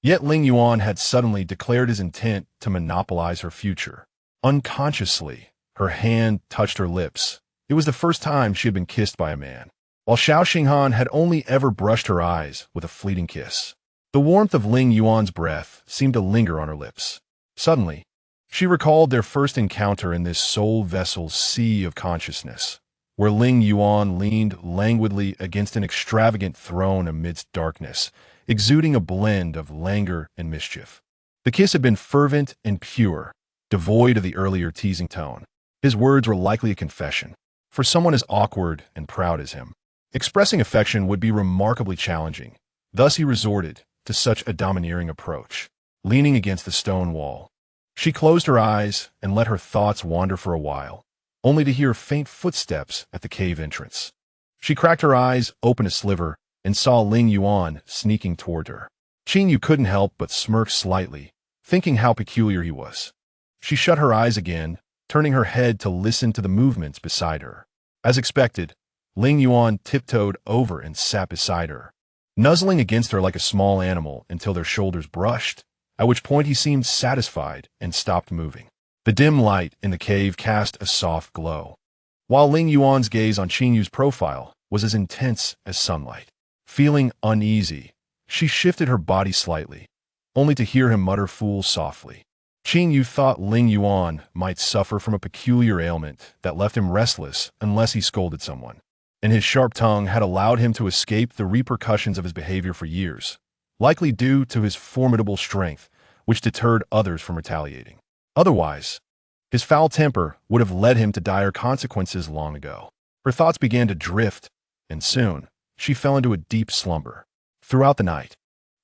S1: Yet Lingyuan had suddenly declared his intent to monopolize her future. Unconsciously, her hand touched her lips. It was the first time she had been kissed by a man, while Xiao Xinghan had only ever brushed her eyes with a fleeting kiss. The warmth of Lingyuan's breath seemed to linger on her lips. Suddenly, she recalled their first encounter in this soul vessel's sea of consciousness, where Lingyuan leaned languidly against an extravagant throne amidst darkness, exuding a blend of languor and mischief. The kiss had been fervent and pure, devoid of the earlier teasing tone. His words were likely a confession. For someone as awkward and proud as him, expressing affection would be remarkably challenging. Thus he resorted to such a domineering approach, leaning against the stone wall. She closed her eyes and let her thoughts wander for a while, only to hear faint footsteps at the cave entrance. She cracked her eyes open a sliver and saw Lingyuan sneaking toward her. Qingyue couldn't help but smirk slightly, thinking how peculiar he was. She shut her eyes again, turning her head to listen to the movements beside her. As expected, Lingyuan tiptoed over and sat beside her, nuzzling against her like a small animal until their shoulders brushed, at which point he seemed satisfied and stopped moving. The dim light in the cave cast a soft glow, while Lingyuan's gaze on Qingyue's profile was as intense as sunlight. Feeling uneasy, she shifted her body slightly, only to hear him mutter "fool" softly. Qingyue thought Lingyuan might suffer from a peculiar ailment that left him restless unless he scolded someone, and his sharp tongue had allowed him to escape the repercussions of his behavior for years, likely due to his formidable strength, which deterred others from retaliating. Otherwise, his foul temper would have led him to dire consequences long ago. Her thoughts began to drift, and soon, she fell into a deep slumber. Throughout the night,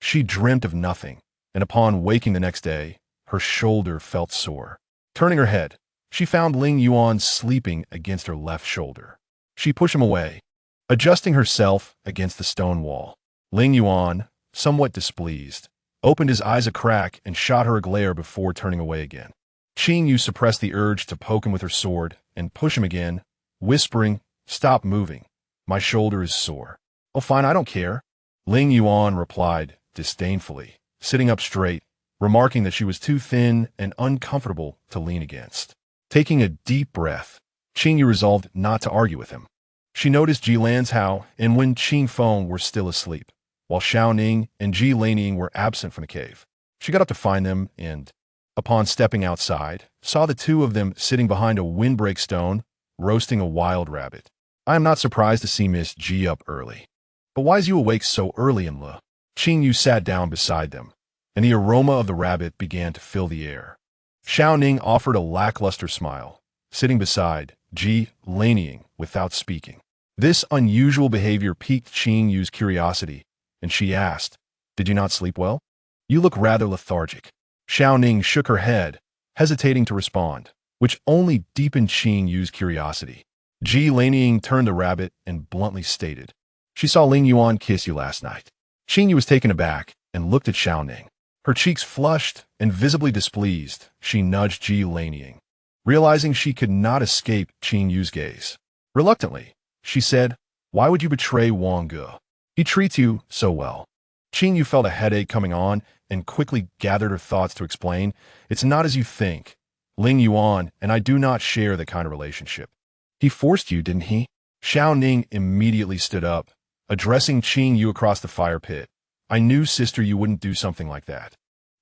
S1: she dreamt of nothing, and upon waking the next day, her shoulder felt sore. Turning her head, she found Lingyuan sleeping against her left shoulder. She pushed him away, adjusting herself against the stone wall. Lingyuan, somewhat displeased, opened his eyes a crack and shot her a glare before turning away again. Qingyue suppressed the urge to poke him with her sword and push him again, whispering, "Stop moving. My shoulder is sore." "Oh, fine, I don't care," Lingyuan replied disdainfully, sitting up straight, remarking that she was too thin and uncomfortable to lean against. Taking a deep breath, Qingyue resolved not to argue with him. She noticed Ji Lanzhao and Wen Qingfeng were still asleep, while Xiao Ning and Ji Leining were absent from the cave. She got up to find them and, upon stepping outside, saw the two of them sitting behind a windbreak stone, roasting a wild rabbit. "I am not surprised to see Miss Ji up early. But why is you awake so early in Le?" Qingyue sat down beside them, and the aroma of the rabbit began to fill the air. Xiaoning offered a lackluster smile, sitting beside Ji Laniying without speaking. This unusual behavior piqued Qingyue's curiosity, and she asked, "Did you not sleep well? You look rather lethargic." Xiaoning shook her head, hesitating to respond, which only deepened Qingyue's curiosity. Ji Laniying turned the rabbit and bluntly stated, "She saw Lingyuan kiss you last night." Qingyue was taken aback and looked at Xiaoning. Her cheeks flushed and visibly displeased, she nudged Ji Laniying, realizing she could not escape Qingyue's gaze. Reluctantly, she said, "Why would you betray Wen Wu? He treats you so well." Qingyue felt a headache coming on and quickly gathered her thoughts to explain, "It's not as you think. Lingyuan and I do not share that kind of relationship." "He forced you, didn't he?" Xiaoning immediately stood up, addressing Qingyue across the fire pit. "I knew, sister, you wouldn't do something like that.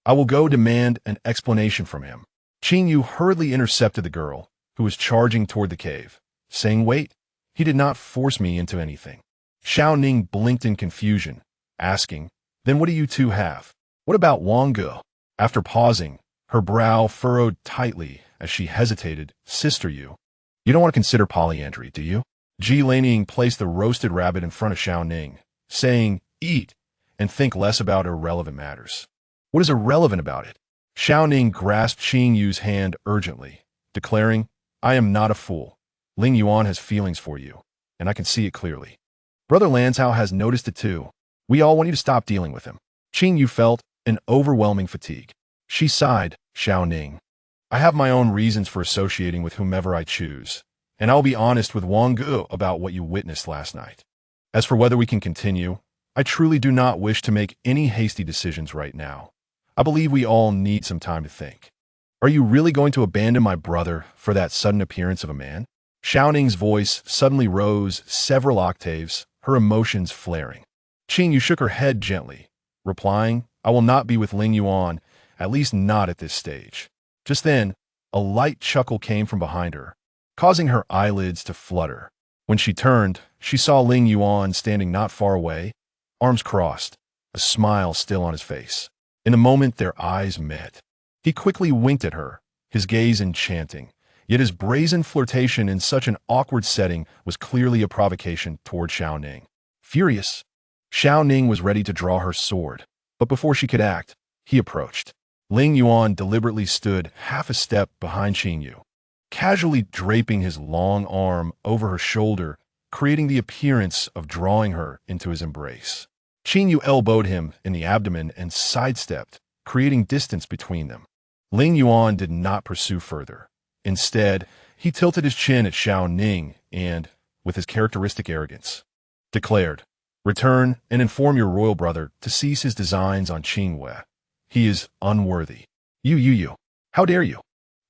S1: I will go demand an explanation from him." Qingyue hurriedly intercepted the girl, who was charging toward the cave, saying, "Wait, he did not force me into anything." Xiaoning blinked in confusion, asking, "Then what do you two have? What about Wen Wu?" After pausing, her brow furrowed tightly as she hesitated, "Sister, you don't want to consider polyandry, do you?" Ji Laniying placed the roasted rabbit in front of Xiaoning, saying, "Eat, and think less about irrelevant matters." "What is irrelevant about it?" Xiaoning grasped Qingyue's hand urgently, declaring, "I am not a fool. Lingyuan has feelings for you, and I can see it clearly. Brother Lanzhao has noticed it too. We all want you to stop dealing with him." Qingyue felt an overwhelming fatigue. She sighed, "Xiaoning, I have my own reasons for associating with whomever I choose, and I'll be honest with Wen Wu about what you witnessed last night. As for whether we can continue, I truly do not wish to make any hasty decisions right now. I believe we all need some time to think." "Are you really going to abandon my brother for that sudden appearance of a man?" Xiaoning's voice suddenly rose several octaves, her emotions flaring. Qingyue shook her head gently, replying, "I will not be with Lingyuan, at least not at this stage." Just then, a light chuckle came from behind her, causing her eyelids to flutter. When she turned, she saw Lingyuan standing not far away, arms crossed, a smile still on his face. In a moment, their eyes met. He quickly winked at her, his gaze enchanting, yet his brazen flirtation in such an awkward setting was clearly a provocation toward Xiaoning. Furious, Xiaoning was ready to draw her sword, but before she could act, he approached. Lingyuan deliberately stood half a step behind Qingyue, casually draping his long arm over her shoulder, creating the appearance of drawing her into his embrace. Qingyue elbowed him in the abdomen and sidestepped, creating distance between them. Lingyuan did not pursue further. Instead, he tilted his chin at Xiaoning and, with his characteristic arrogance, declared, "Return and inform your royal brother to cease his designs on Qingyue. He is unworthy." You, how dare you?"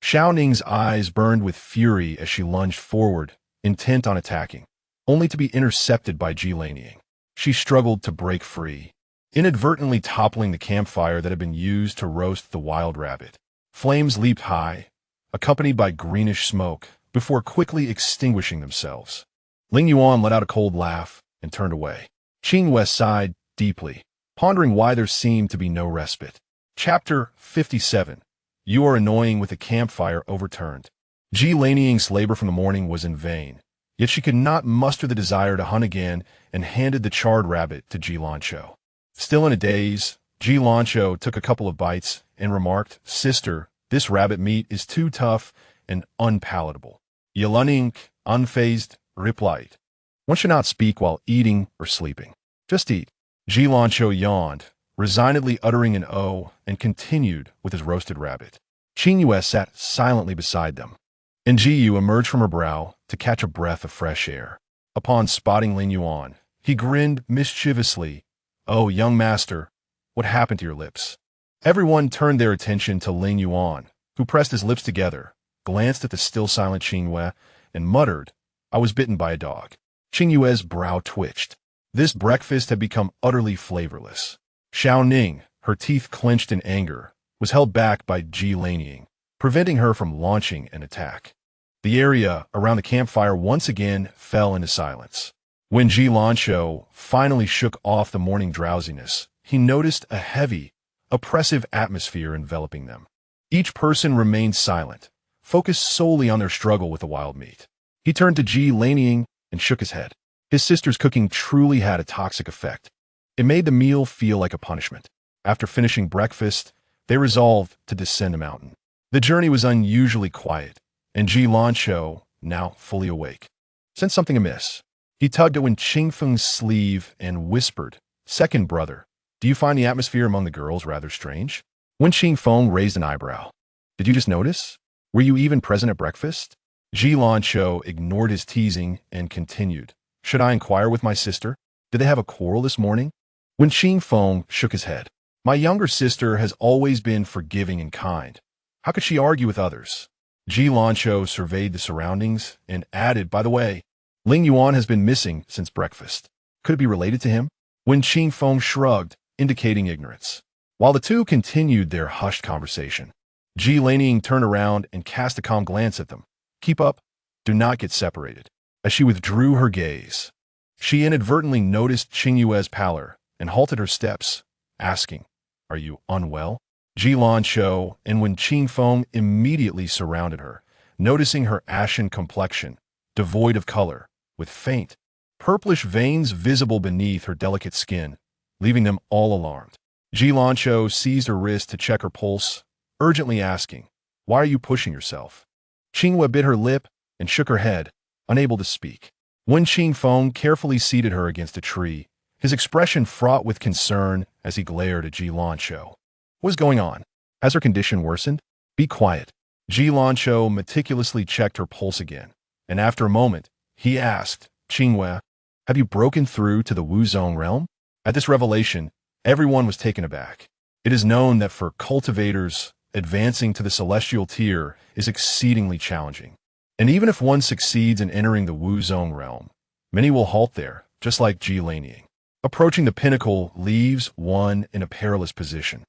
S1: Xiaoning's eyes burned with fury as she lunged forward, intent on attacking, only to be intercepted by Ji Laniying. She struggled to break free, inadvertently toppling the campfire that had been used to roast the wild rabbit. Flames leaped high, accompanied by greenish smoke, before quickly extinguishing themselves. Lingyuan let out a cold laugh and turned away. Qingyue sighed deeply, pondering why there seemed to be no respite. Chapter 57. You are annoying with the campfire overturned. Ji Laniying's labor from the morning was in vain, yet she could not muster the desire to hunt again and handed the charred rabbit to Ji Lanzhou. Still in a daze, Ji Lanzhou took a couple of bites and remarked, "Sister, this rabbit meat is too tough and unpalatable." Yelunning, unfazed, replied, "One should not speak while eating or sleeping. Just eat." Ji Lanzhou yawned, resignedly uttering an "oh," and continued with his roasted rabbit. Qingyue sat silently beside them, and Jiyu emerged from her brow to catch a breath of fresh air. Upon spotting Lingyuan, he grinned mischievously. "Oh, young master, what happened to your lips?" Everyone turned their attention to Lingyuan, who pressed his lips together, glanced at the still silent Qingyue, and muttered, "I was bitten by a dog." Qingyue's brow twitched. This breakfast had become utterly flavorless. Xiaoning, her teeth clenched in anger, was held back by Ji Laniying, preventing her from launching an attack. The area around the campfire once again fell into silence. When Ji Lanzhou finally shook off the morning drowsiness, he noticed a heavy, oppressive atmosphere enveloping them. Each person remained silent, focused solely on their struggle with the wild meat. He turned to Ji Laniying and shook his head. His sister's cooking truly had a toxic effect. It made the meal feel like a punishment. After finishing breakfast, they resolved to descend a mountain. The journey was unusually quiet, and Ji Lanqiu, now fully awake, sensed something amiss. He tugged at Wen Qingfeng's sleeve and whispered, "Second brother, do you find the atmosphere among the girls rather strange?" Wen Qingfeng raised an eyebrow. "Did you just notice? Were you even present at breakfast?" Ji Lanqiu ignored his teasing and continued, "Should I inquire with my sister? Did they have a quarrel this morning?" Wen Qingfeng shook his head. "My younger sister has always been forgiving and kind. How could she argue with others?" Ji Lanqiu surveyed the surroundings and added, "By the way, Lingyuan has been missing since breakfast. Could it be related to him?" Wen Qingfeng shrugged, indicating ignorance. While the two continued their hushed conversation, Ji Laniying turned around and cast a calm glance at them. "Keep up. Do not get separated." As she withdrew her gaze, she inadvertently noticed Qingyue's pallor and halted her steps, asking, "Are you unwell?" Ji Lanqiu and Wen Qingfeng immediately surrounded her, noticing her ashen complexion, devoid of color, with faint, purplish veins visible beneath her delicate skin, leaving them all alarmed. Ji Lanqiu seized her wrist to check her pulse, urgently asking, "Why are you pushing yourself?" Qingyue bit her lip and shook her head, unable to speak. Wen Qingfeng carefully seated her against a tree, his expression fraught with concern as he glared at Ji Lanqiu. "What is going on? Has her condition worsened?" "Be quiet." Ji Lanqiu meticulously checked her pulse again, and after a moment, he asked, "Qingyue, have you broken through to the Wu Zone realm?" At this revelation, everyone was taken aback. It is known that for cultivators, advancing to the celestial tier is exceedingly challenging. And even if one succeeds in entering the Wu Zone realm, many will halt there, just like Ji Laniying. Approaching the pinnacle leaves one in a perilous position.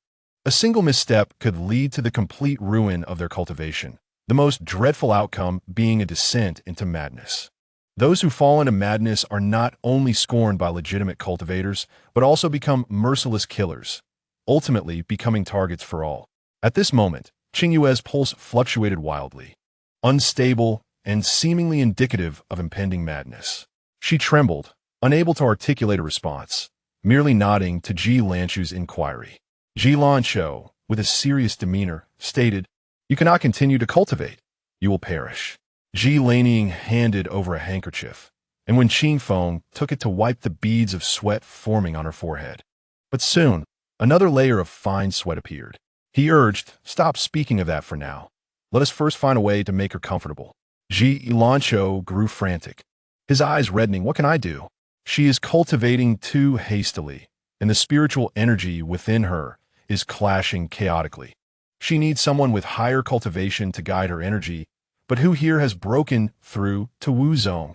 S1: A single misstep could lead to the complete ruin of their cultivation, the most dreadful outcome being a descent into madness. Those who fall into madness are not only scorned by legitimate cultivators, but also become merciless killers, ultimately becoming targets for all. At this moment, Qingyue's pulse fluctuated wildly, unstable and seemingly indicative of impending madness. She trembled, unable to articulate a response, merely nodding to Ji Lanqiu's inquiry. Ji Lanqiu, with a serious demeanor, stated, "You cannot continue to cultivate. You will perish." Ji Laniying handed over a handkerchief, and Wen Qingfeng took it to wipe the beads of sweat forming on her forehead. But soon, another layer of fine sweat appeared. He urged, "Stop speaking of that for now. Let us first find a way to make her comfortable." Ji Lanqiu grew frantic, his eyes reddening. "What can I do? She is cultivating too hastily, and the spiritual energy within her is clashing chaotically. She needs someone with higher cultivation to guide her energy, but who here has broken through to Wu Zone?"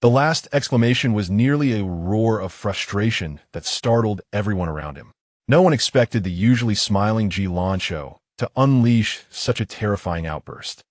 S1: The last exclamation was nearly a roar of frustration that startled everyone around him. No one expected the usually smiling Ji Lanqiu to unleash such a terrifying outburst.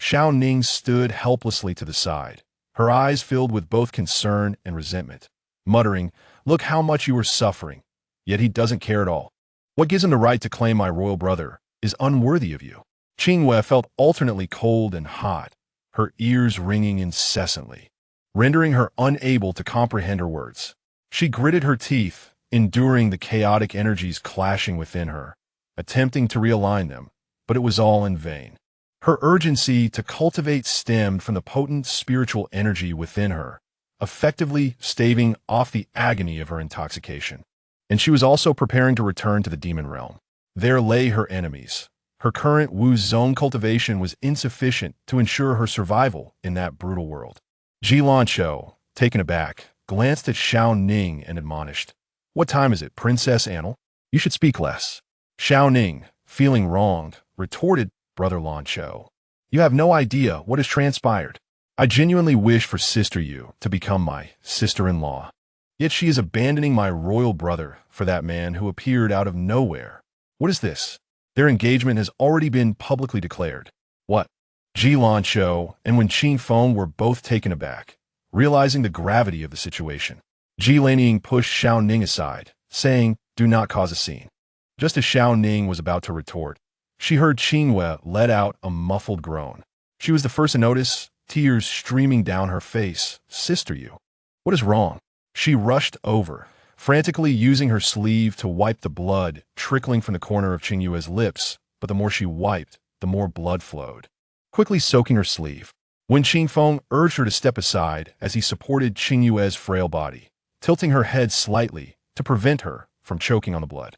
S1: Xiao Ning stood helplessly to the side, her eyes filled with both concern and resentment, muttering, "Look how much you are suffering, yet he doesn't care at all. What gives him the right to claim my royal brother is unworthy of you?" Qingyue felt alternately cold and hot, her ears ringing incessantly, rendering her unable to comprehend her words. She gritted her teeth, enduring the chaotic energies clashing within her, attempting to realign them, but it was all in vain. Her urgency to cultivate stemmed from the potent spiritual energy within her, effectively staving off the agony of her intoxication. And she was also preparing to return to the demon realm. There lay her enemies. Her current Wu Zone cultivation was insufficient to ensure her survival in that brutal world. Ji Lanqiu, taken aback, glanced at Xiao Ning and admonished, "What time is it, Princess Annal? You should speak less." Xiao Ning, feeling wronged, retorted, "Brother Lanqiu, you have no idea what has transpired. I genuinely wish for Sister Yu to become my sister-in-law. Yet she is abandoning my royal brother for that man who appeared out of nowhere. What is this? Their engagement has already been publicly declared." "What?" Ji Lanqiu and Wen Qingfeng were both taken aback, realizing the gravity of the situation. Ji Laniying pushed Xiao Ning aside, saying, "Do not cause a scene." Just as Xiao Ning was about to retort, she heard Qingyue let out a muffled groan. She was the first to notice, tears streaming down her face. "Sister Yu, what is wrong?" She rushed over, frantically using her sleeve to wipe the blood trickling from the corner of Qingyue's lips, but the more she wiped, the more blood flowed, quickly soaking her sleeve. When Qingfeng urged her to step aside as he supported Qingyue's frail body, tilting her head slightly to prevent her from choking on the blood.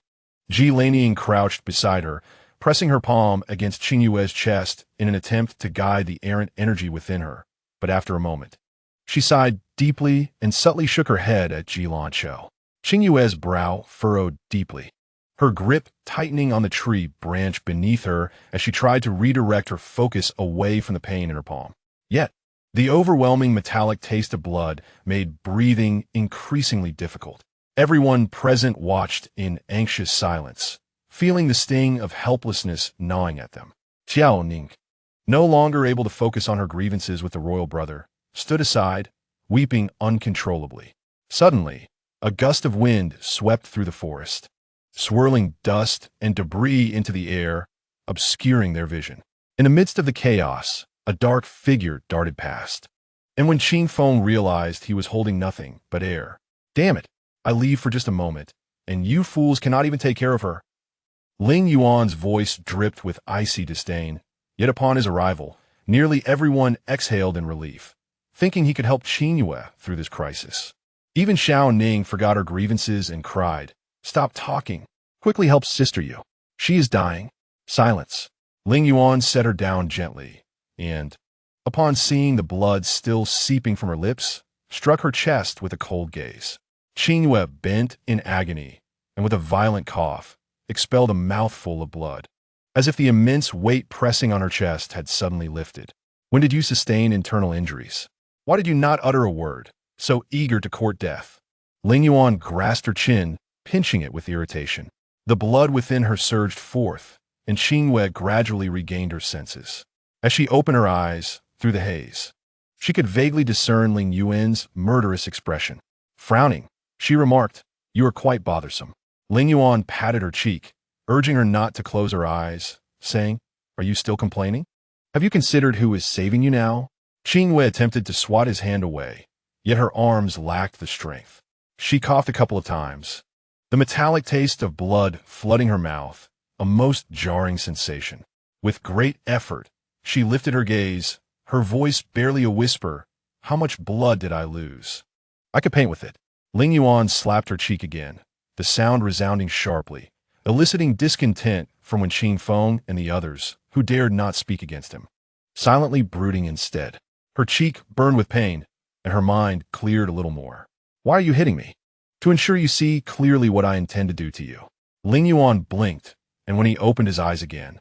S1: Ji Laniying crouched beside her, pressing her palm against Qingyue's chest in an attempt to guide the errant energy within her, but after a moment, she sighed deeply and subtly shook her head at Ji Lanqiu. Qingyue's brow furrowed deeply, her grip tightening on the tree branch beneath her as she tried to redirect her focus away from the pain in her palm. Yet, the overwhelming metallic taste of blood made breathing increasingly difficult. Everyone present watched in anxious silence, feeling the sting of helplessness gnawing at them. Xiao Ning, no longer able to focus on her grievances with the royal brother, stood aside, weeping uncontrollably. Suddenly, a gust of wind swept through the forest, swirling dust and debris into the air, obscuring their vision. In the midst of the chaos, a dark figure darted past. And when Qingfeng realized he was holding nothing but air, "Damn it, I leave for just a moment, and you fools cannot even take care of her." Lingyuan's voice dripped with icy disdain, yet upon his arrival, nearly everyone exhaled in relief, thinking he could help Qingyue through this crisis. Even Xiao Ning forgot her grievances and cried, "Stop talking. Quickly help Sister Yu. She is dying." Silence. Lingyuan set her down gently, and, upon seeing the blood still seeping from her lips, struck her chest with a cold gaze. Qingyue bent in agony, and with a violent cough, expelled a mouthful of blood, as if the immense weight pressing on her chest had suddenly lifted. "When did you sustain internal injuries? Why did you not utter a word, so eager to court death?" Lingyuan grasped her chin, pinching it with irritation. The blood within her surged forth, and Qingyue gradually regained her senses. As she opened her eyes, through the haze, she could vaguely discern Lingyuan's murderous expression. Frowning, she remarked, "You are quite bothersome." Lingyuan patted her cheek, urging her not to close her eyes, saying, "Are you still complaining? Have you considered who is saving you now?" Qingyue attempted to swat his hand away, yet her arms lacked the strength. She coughed a couple of times, the metallic taste of blood flooding her mouth, a most jarring sensation. With great effort, she lifted her gaze, her voice barely a whisper. "How much blood did I lose? I could paint with it." Lingyuan slapped her cheek again, the sound resounding sharply, eliciting discontent from Wen Qingfeng and the others, who dared not speak against him, silently brooding instead. Her cheek burned with pain, and her mind cleared a little more. "Why are you hitting me?" "To ensure you see clearly what I intend to do to you." Lingyuan blinked, and when he opened his eyes again,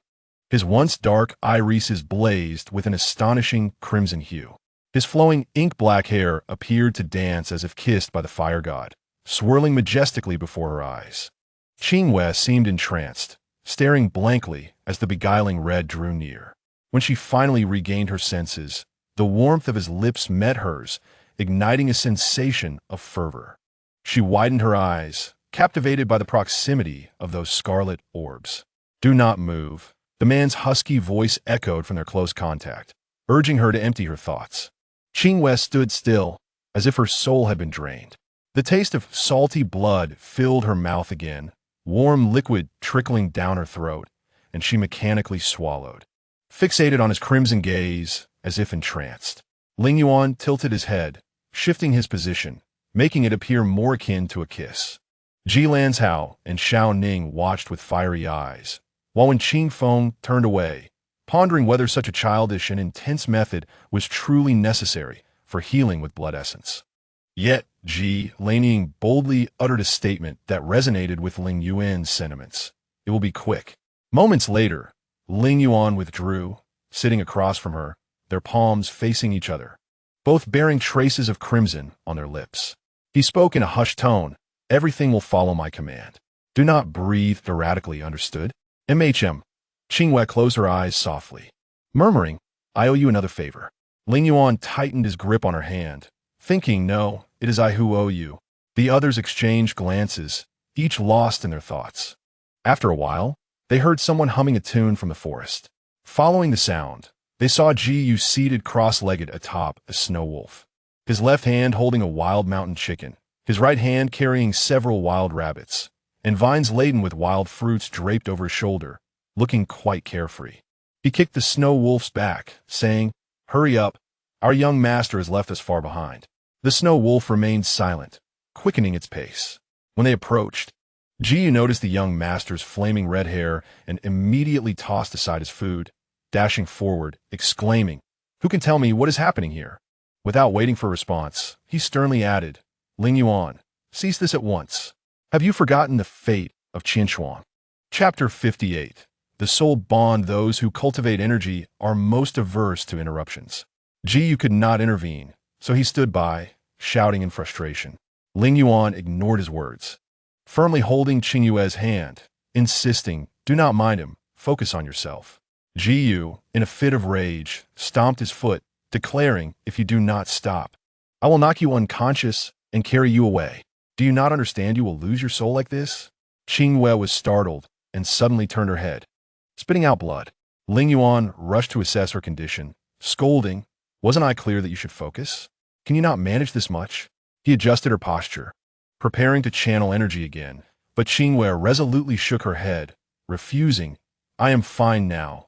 S1: his once dark irises blazed with an astonishing crimson hue. His flowing ink-black hair appeared to dance as if kissed by the fire god, swirling majestically before her eyes. Qingyue seemed entranced, staring blankly as the beguiling red drew near. When she finally regained her senses, the warmth of his lips met hers, igniting a sensation of fervor. She widened her eyes, captivated by the proximity of those scarlet orbs. "Do not move," the man's husky voice echoed from their close contact, urging her to empty her thoughts. Qingyue stood still, as if her soul had been drained. The taste of salty blood filled her mouth again, warm liquid trickling down her throat, and she mechanically swallowed, fixated on his crimson gaze, as if entranced. Lingyuan tilted his head, shifting his position, making it appear more akin to a kiss. Ji Lanzhao and Xiao Ning watched with fiery eyes, while Wen Qingfeng turned away, pondering whether such a childish and intense method was truly necessary for healing with blood essence. Yet, Ji Laniying boldly uttered a statement that resonated with Lingyuan's sentiments. "It will be quick." Moments later, Lingyuan withdrew, sitting across from her, their palms facing each other, both bearing traces of crimson on their lips. He spoke in a hushed tone, "Everything will follow my command. Do not breathe erratically, understood?" Qingyue closed her eyes softly, murmuring, "I owe you another favor." Lingyuan tightened his grip on her hand, thinking, "No, it is I who owe you." The others exchanged glances, each lost in their thoughts. After a while, they heard someone humming a tune from the forest. Following the sound, they saw Qingyue seated cross-legged atop a snow wolf, his left hand holding a wild mountain chicken, his right hand carrying several wild rabbits, and vines laden with wild fruits draped over his shoulder, looking quite carefree. He kicked the snow wolf's back, saying, "Hurry up, our young master has left us far behind." The snow wolf remained silent, quickening its pace. When they approached, Qingyue noticed the young master's flaming red hair and immediately tossed aside his food, dashing forward, exclaiming, "Who can tell me what is happening here?" Without waiting for a response, he sternly added, "Lingyuan, cease this at once. Have you forgotten the fate of Qingyue?" Chapter 58. The soul bond. Those who cultivate energy are most averse to interruptions. Qingyue could not intervene, so he stood by, shouting in frustration. Lingyuan ignored his words, firmly holding Qingyue's hand, insisting, "Do not mind him, focus on yourself." Qingyue, in a fit of rage, stomped his foot, declaring, "If you do not stop, I will knock you unconscious and carry you away. Do you not understand you will lose your soul like this?" Qingyue was startled and suddenly turned her head, spitting out blood. Lingyuan rushed to assess her condition, scolding, "Wasn't I clear that you should focus? Can you not manage this much?" He adjusted her posture, preparing to channel energy again, but Qingyue resolutely shook her head, refusing, "I am fine now.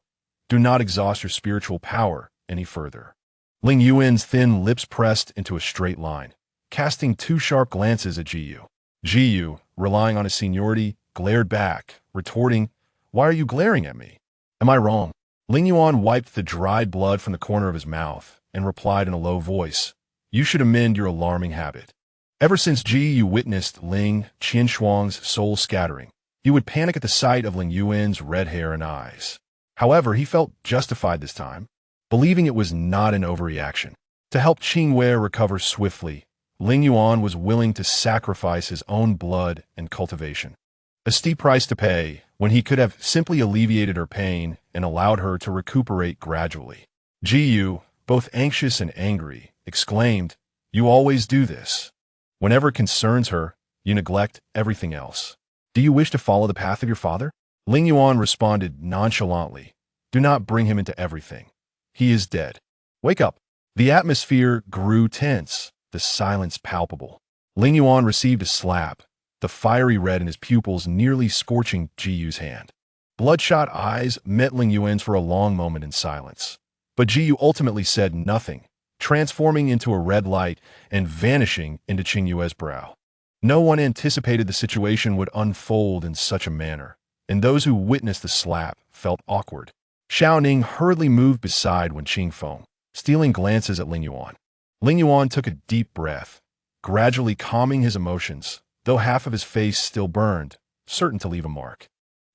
S1: Do not exhaust your spiritual power any further." Lingyuan's thin lips pressed into a straight line, casting two sharp glances at Qingyue. Qingyue, relying on his seniority, glared back, retorting, "Why are you glaring at me? Am I wrong?" Lingyuan wiped the dried blood from the corner of his mouth and replied in a low voice, "You should amend your alarming habit." Ever since Qingyue witnessed Ling Qinshuang's soul scattering, he would panic at the sight of Lingyuan's red hair and eyes. However, he felt justified this time, believing it was not an overreaction. To help Qingyue recover swiftly, Lingyuan was willing to sacrifice his own blood and cultivation. A steep price to pay when he could have simply alleviated her pain and allowed her to recuperate gradually. Qingyue, both anxious and angry, exclaimed, "You always do this. Whenever it concerns her, you neglect everything else. Do you wish to follow the path of your father?" Lingyuan responded nonchalantly, "Do not bring him into everything. He is dead. Wake up." The atmosphere grew tense, the silence palpable. Lingyuan received a slap, the fiery red in his pupils nearly scorching Qingyue's hand. Bloodshot eyes met Lingyuan's for a long moment in silence, but Qingyue ultimately said nothing, transforming into a red light and vanishing into Qingyue's brow. No one anticipated the situation would unfold in such a manner, and those who witnessed the slap felt awkward. Xiao Ning hurriedly moved beside Wen Qingfeng, stealing glances at Lingyuan. Lingyuan took a deep breath, gradually calming his emotions, though half of his face still burned, certain to leave a mark.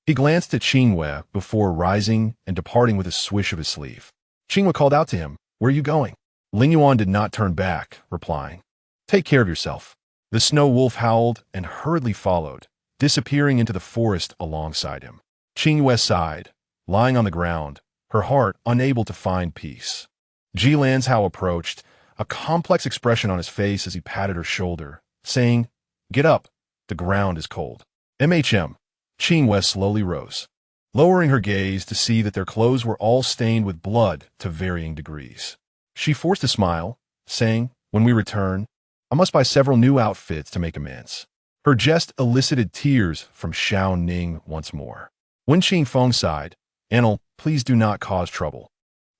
S1: He glanced at Qingyue before rising and departing with a swish of his sleeve. Qingyue called out to him, "Where are you going?" Lingyuan did not turn back, replying, "Take care of yourself." The snow wolf howled and hurriedly followed, disappearing into the forest alongside him. Qingyue sighed, lying on the ground, her heart unable to find peace. Ji Lanzhao approached, a complex expression on his face as he patted her shoulder, saying, "Get up, the ground is cold." Qingyue slowly rose, lowering her gaze to see that their clothes were all stained with blood to varying degrees. She forced a smile, saying, "When we return, I must buy several new outfits to make amends." Her jest elicited tears from Xiao Ning once more. Wen Qingfeng sighed, "Anil, please do not cause trouble."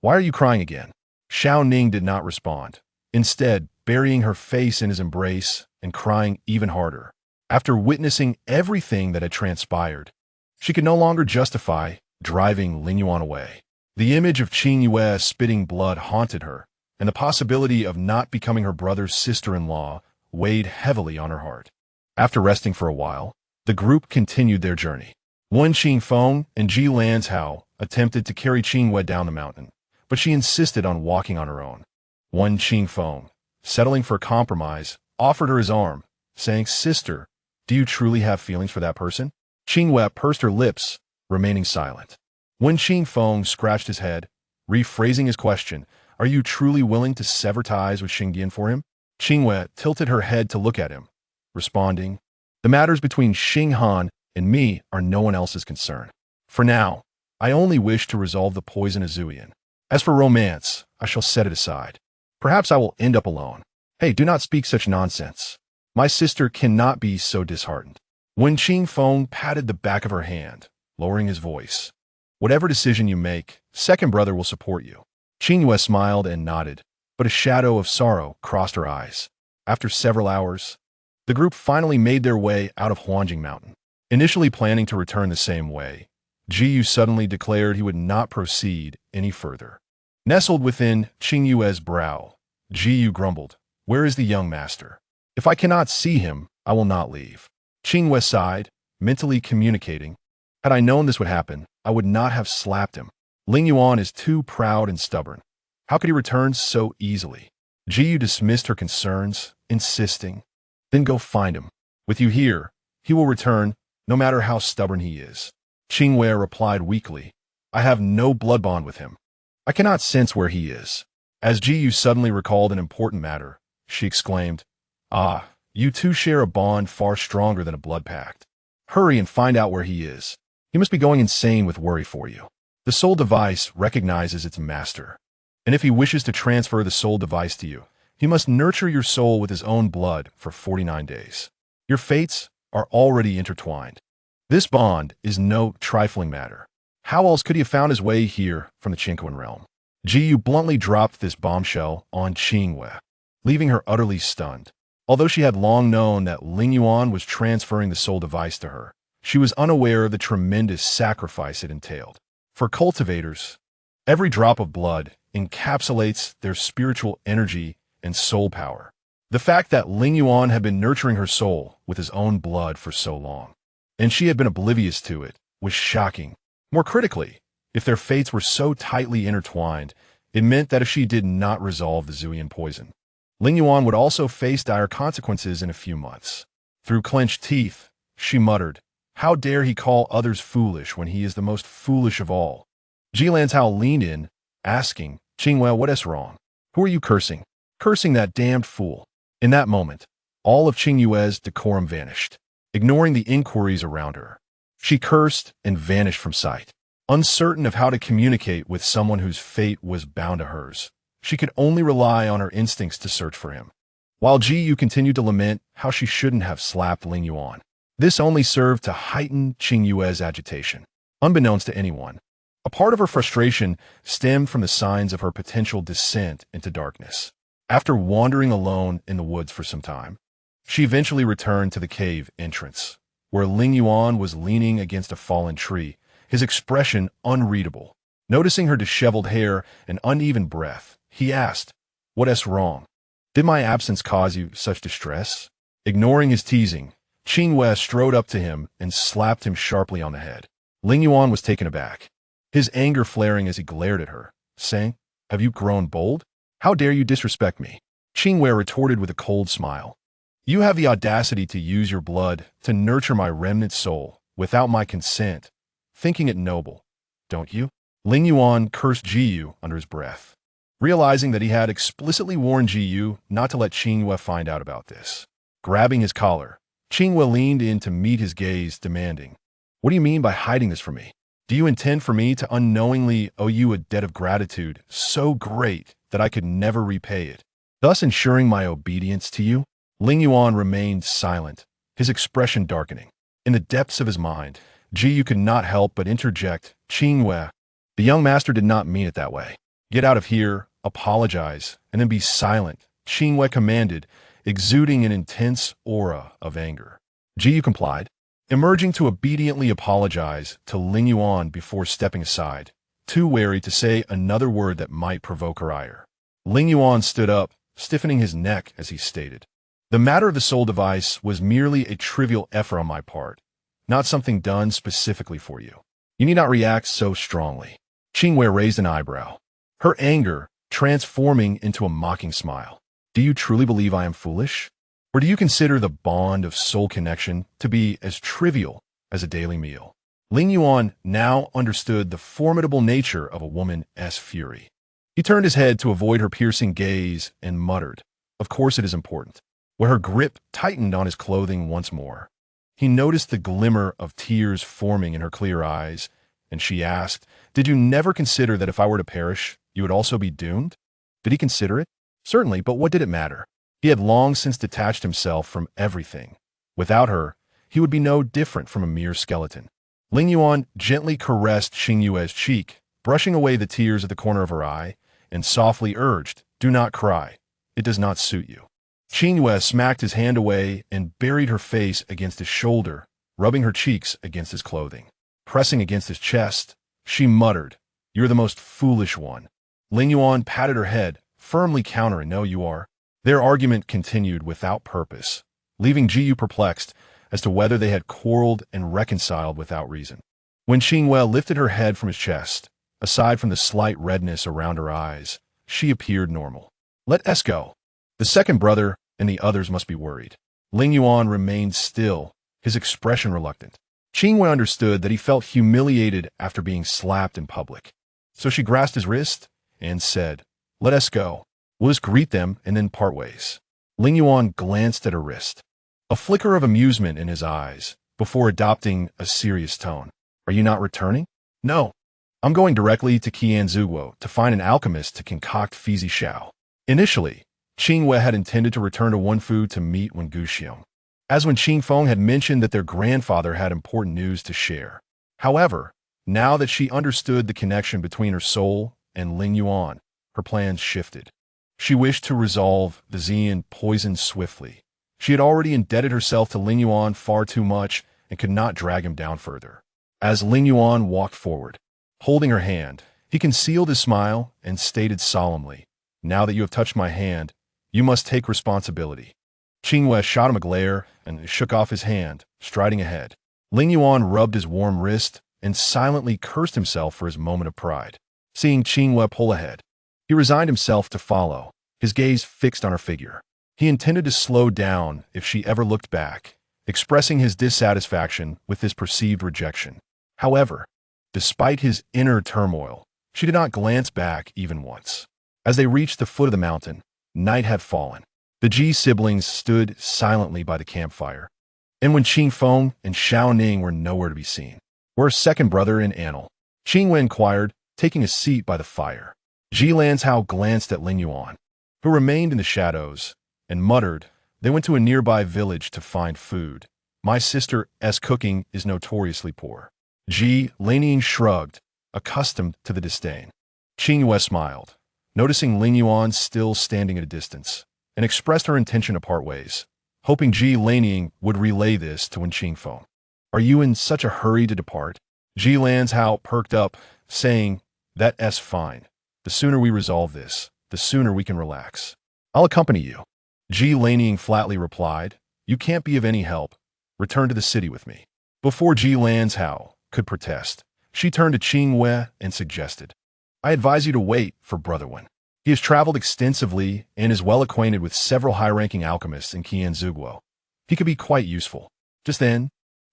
S1: "Why are you crying again?" Xiao Ning did not respond, instead burying her face in his embrace and crying even harder. After witnessing everything that had transpired, she could no longer justify driving Lingyuan away. The image of Qingyue spitting blood haunted her, and the possibility of not becoming her brother's sister-in-law weighed heavily on her heart. After resting for a while, the group continued their journey. Wen Qingfeng and Ji Lanzhao attempted to carry Qingyue down the mountain, but she insisted on walking on her own. Wen Qingfeng, settling for a compromise, offered her his arm, saying, "Sister, do you truly have feelings for that person?" Qingyue pursed her lips, remaining silent. Wen Qingfeng scratched his head, rephrasing his question, "Are you truly willing to sever ties with Xingdian for him?" Qingyue tilted her head to look at him, responding, "The matters between Xinghan and me are no one else's concern. For now, I only wish to resolve the poison Azuian. As for romance, I shall set it aside. Perhaps I will end up alone. Hey, do not speak such nonsense. My sister cannot be so disheartened. Wen Qingfeng patted the back of her hand, lowering his voice. Whatever decision you make, second brother will support you. Qingyue smiled and nodded, but a shadow of sorrow crossed her eyes. After several hours, the group finally made their way out of Huangjing Mountain. Initially planning to return the same way, Qingyue suddenly declared he would not proceed any further. Nestled within Qingyue's brow, Qingyue grumbled, "Where is the young master? If I cannot see him, I will not leave." Qingyue sighed, mentally communicating, "Had I known this would happen, I would not have slapped him. Lingyuan is too proud and stubborn. How could he return so easily?" Qingyue dismissed her concerns, insisting, "Then go find him. With you here, he will return, no matter how stubborn he is." Qingyue replied weakly, "I have no blood bond with him. I cannot sense where he is." As Qingyue suddenly recalled an important matter, she exclaimed, "Ah, you two share a bond far stronger than a blood pact. Hurry and find out where he is. He must be going insane with worry for you." The soul device recognizes its master, and if he wishes to transfer the soul device to you, he must nurture your soul with his own blood for 49 days. Your fates are already intertwined. This bond is no trifling matter. How else could he have found his way here from the Qingyuan realm? Qingyue bluntly dropped this bombshell on Qingyue, leaving her utterly stunned. Although she had long known that Lingyuan was transferring the soul device to her, she was unaware of the tremendous sacrifice it entailed. For cultivators, every drop of blood encapsulates their spiritual energy and soul power. The fact that Lingyuan had been nurturing her soul with his own blood for so long, and she had been oblivious to it, was shocking. More critically, if their fates were so tightly intertwined, it meant that if she did not resolve the Zuian poison, Lingyuan would also face dire consequences in a few months. Through clenched teeth, she muttered, "How dare he call others foolish when he is the most foolish of all?" Jilanzhao leaned in, asking, "Qingyue, what is wrong? Who are you cursing?" "Cursing that damned fool." In that moment, all of Qingyue's decorum vanished, ignoring the inquiries around her. She cursed and vanished from sight. Uncertain of how to communicate with someone whose fate was bound to hers, she could only rely on her instincts to search for him. While Qingyue continued to lament how she shouldn't have slapped Lingyuan, this only served to heighten Qingyue's agitation. Unbeknownst to anyone, a part of her frustration stemmed from the signs of her potential descent into darkness. After wandering alone in the woods for some time, she eventually returned to the cave entrance, where Lingyuan was leaning against a fallen tree, his expression unreadable. Noticing her disheveled hair and uneven breath, he asked, "What is wrong? Did my absence cause you such distress?" Ignoring his teasing, Qingyue strode up to him and slapped him sharply on the head. Lingyuan was taken aback, his anger flaring as he glared at her, saying, "Have you grown bold? How dare you disrespect me?" Qingyue retorted with a cold smile, "You have the audacity to use your blood to nurture my remnant soul without my consent, thinking it noble, don't you?" Lingyuan cursed Qingyue under his breath, realizing that he had explicitly warned Qingyue not to let Qingyue find out about this. Grabbing his collar, Qingyue leaned in to meet his gaze, demanding, "What do you mean by hiding this from me? Do you intend for me to unknowingly owe you a debt of gratitude so great that I could never repay it, thus ensuring my obedience to you?" Lingyuan remained silent, his expression darkening. In the depths of his mind, Qingyue could not help but interject, "Qingyue, the young master did not mean it that way. Get out of here, apologize, and then be silent," Qingyue commanded, exuding an intense aura of anger. Qingyue complied, emerging to obediently apologize to Lingyuan before stepping aside, too wary to say another word that might provoke her ire. Lingyuan stood up, stiffening his neck as he stated, "The matter of the soul device was merely a trivial effort on my part, not something done specifically for you. You need not react so strongly." Qingyue raised an eyebrow, her anger transforming into a mocking smile. "Do you truly believe I am foolish? Or do you consider the bond of soul connection to be as trivial as a daily meal?" Lingyuan now understood the formidable nature of a woman's fury. He turned his head to avoid her piercing gaze and muttered, "Of course it is important," where her grip tightened on his clothing once more. He noticed the glimmer of tears forming in her clear eyes, and she asked, "Did you never consider that if I were to perish, you would also be doomed?" Did he consider it? Certainly, but what did it matter? He had long since detached himself from everything. Without her, he would be no different from a mere skeleton. Lingyuan gently caressed Qingyue's cheek, brushing away the tears at the corner of her eye, and softly urged, "Do not cry. It does not suit you." Qingyue smacked his hand away and buried her face against his shoulder, rubbing her cheeks against his clothing. Pressing against his chest, she muttered, "You're the most foolish one." Lingyuan patted her head, firmly countering, "No, you are." Their argument continued without purpose, leaving Qingyue perplexed as to whether they had quarreled and reconciled without reason. When Qingyue lifted her head from his chest, aside from the slight redness around her eyes, she appeared normal. "Let us go. The second brother and the others must be worried." Lingyuan remained still, his expression reluctant. Qingyue understood that he felt humiliated after being slapped in public. So she grasped his wrist and said, "Let us go. We'll just greet them and then part ways." Lingyuan glanced at her wrist, a flicker of amusement in his eyes, before adopting a serious tone. "Are you not returning?" "No. I'm going directly to Qingyue to find an alchemist to concoct Fizi Shao." Initially, Qingyue had intended to return to Wenfu to meet Wen Wu, as when Qingfeng had mentioned that their grandfather had important news to share. However, now that she understood the connection between her soul and Lingyuan, her plans shifted. She wished to resolve the Xian poison swiftly. She had already indebted herself to Lingyuan far too much and could not drag him down further. As Lingyuan walked forward, holding her hand, he concealed his smile and stated solemnly, "Now that you have touched my hand, you must take responsibility." Qingyue shot him a glare and shook off his hand, striding ahead. Lingyuan rubbed his warm wrist and silently cursed himself for his moment of pride. Seeing Qingyue pull ahead, he resigned himself to follow, his gaze fixed on her figure. He intended to slow down if she ever looked back, expressing his dissatisfaction with this perceived rejection. However, despite his inner turmoil, she did not glance back even once. As they reached the foot of the mountain, night had fallen. The Ji siblings stood silently by the campfire, and when Qingfeng and Xiaoning were nowhere to be seen, were a second brother and Anil. Qingyue inquired, taking a seat by the fire. Ji Lanzhao glanced at Lingyuan, who remained in the shadows, and muttered, "They went to a nearby village to find food. My sister's cooking is notoriously poor." Ji Lanzhao shrugged, accustomed to the disdain. Qingyue smiled, noticing Lingyuan still standing at a distance, and expressed her intention to part ways, hoping Ji Lanzhao would relay this to Wen Qingfeng. "Are you in such a hurry to depart?" Ji Lanzhao perked up, saying, "That's fine. The sooner we resolve this, the sooner we can relax. I'll accompany you." Ji Lanzhao flatly replied, "You can't be of any help. Return to the city with me." Before Ji Lanzhao could protest, she turned to Qingyue and suggested, "I advise you to wait for Brother Wen. He has traveled extensively and is well acquainted with several high-ranking alchemists in Qingyue. He could be quite useful." Just then,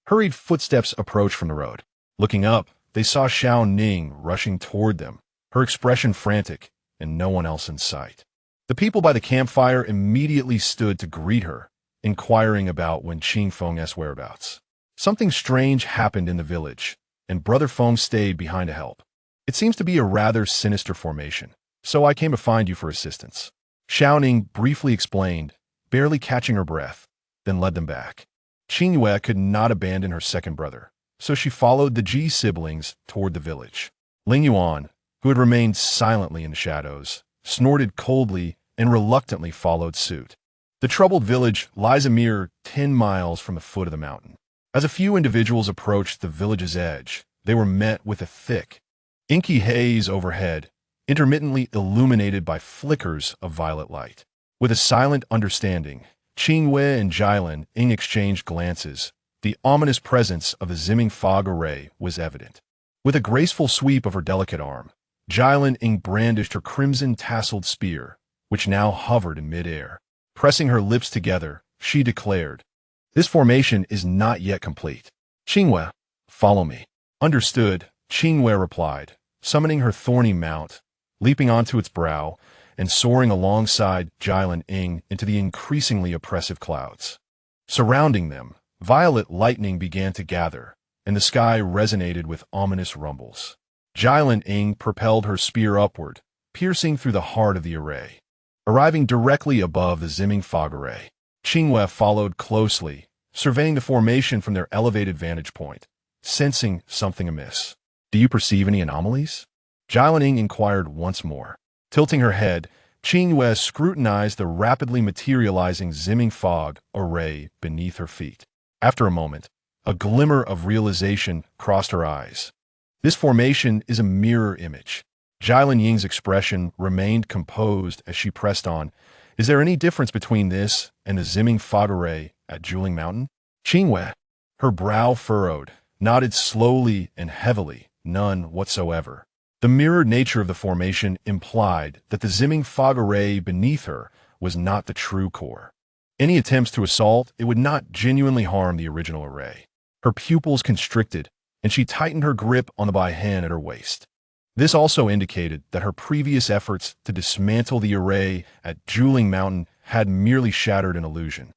S1: hurried footsteps approached from the road. Looking up, they saw Xiao Ning rushing toward them, her expression frantic, and no one else in sight. The people by the campfire immediately stood to greet her, inquiring about Wen Qingfeng's whereabouts. Something strange happened in the village, and Brother Feng stayed behind to help. "It seems to be a rather sinister formation, so I came to find you for assistance." Xiaoning briefly explained, barely catching her breath, then led them back. Qingyue could not abandon her second brother, so she followed the Ji siblings toward the village. Lingyuan, who had remained silently in the shadows, snorted coldly and reluctantly followed suit. The troubled village lies a mere 10 miles from the foot of the mountain. As a few individuals approached the village's edge, they were met with a thick, inky haze overhead, intermittently illuminated by flickers of violet light. With a silent understanding, Qingyue and Jilin exchanged glances. The ominous presence of the zimming fog array was evident. With a graceful sweep of her delicate arm, Jilin brandished her crimson-tasseled spear, which now hovered in midair. Pressing her lips together, she declared, "This formation is not yet complete. Qingyue, follow me." "Understood," Qingyue replied, summoning her thorny mount, leaping onto its brow, and soaring alongside Jilin into the increasingly oppressive clouds. Surrounding them, Violet lightning began to gather, and the sky resonated with ominous rumbles. Jilin propelled her spear upward, piercing through the heart of the array. Arriving directly above the zimming fog array, Qingyue followed closely, surveying the formation from their elevated vantage point, sensing something amiss. "Do you perceive any anomalies?" Jilin inquired once more. Tilting her head, Qingyue scrutinized the rapidly materializing zimming fog array beneath her feet. After a moment, a glimmer of realization crossed her eyes. This formation is a mirror image. Jilin Ying's expression remained composed as she pressed on. "Is there any difference between this and the zimming fog array at Juling Mountain?" Qingyue, her brow furrowed, nodded slowly and heavily. "None whatsoever." The mirrored nature of the formation implied that the zimming fog array beneath her was not the true core. Any attempts to assault it would not genuinely harm the original array. Her pupils constricted, and she tightened her grip on the by-hand at her waist. This also indicated that her previous efforts to dismantle the array at Juling Mountain had merely shattered an illusion.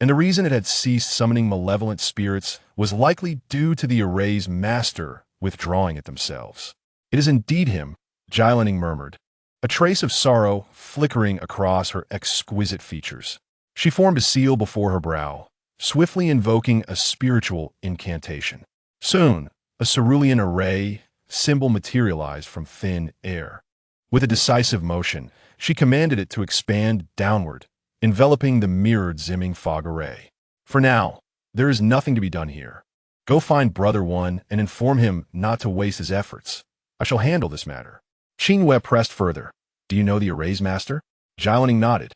S1: And the reason it had ceased summoning malevolent spirits was likely due to the array's master withdrawing it themselves. "It is indeed him," Jilin murmured, a trace of sorrow flickering across her exquisite features. She formed a seal before her brow, swiftly invoking a spiritual incantation. Soon, a cerulean array symbol materialized from thin air. With a decisive motion, she commanded it to expand downward, enveloping the mirrored zimming fog array. "For now, there is nothing to be done here. Go find Brother One and inform him not to waste his efforts. I shall handle this matter." Qingyue pressed further. "Do you know the array's master?" Jilin nodded.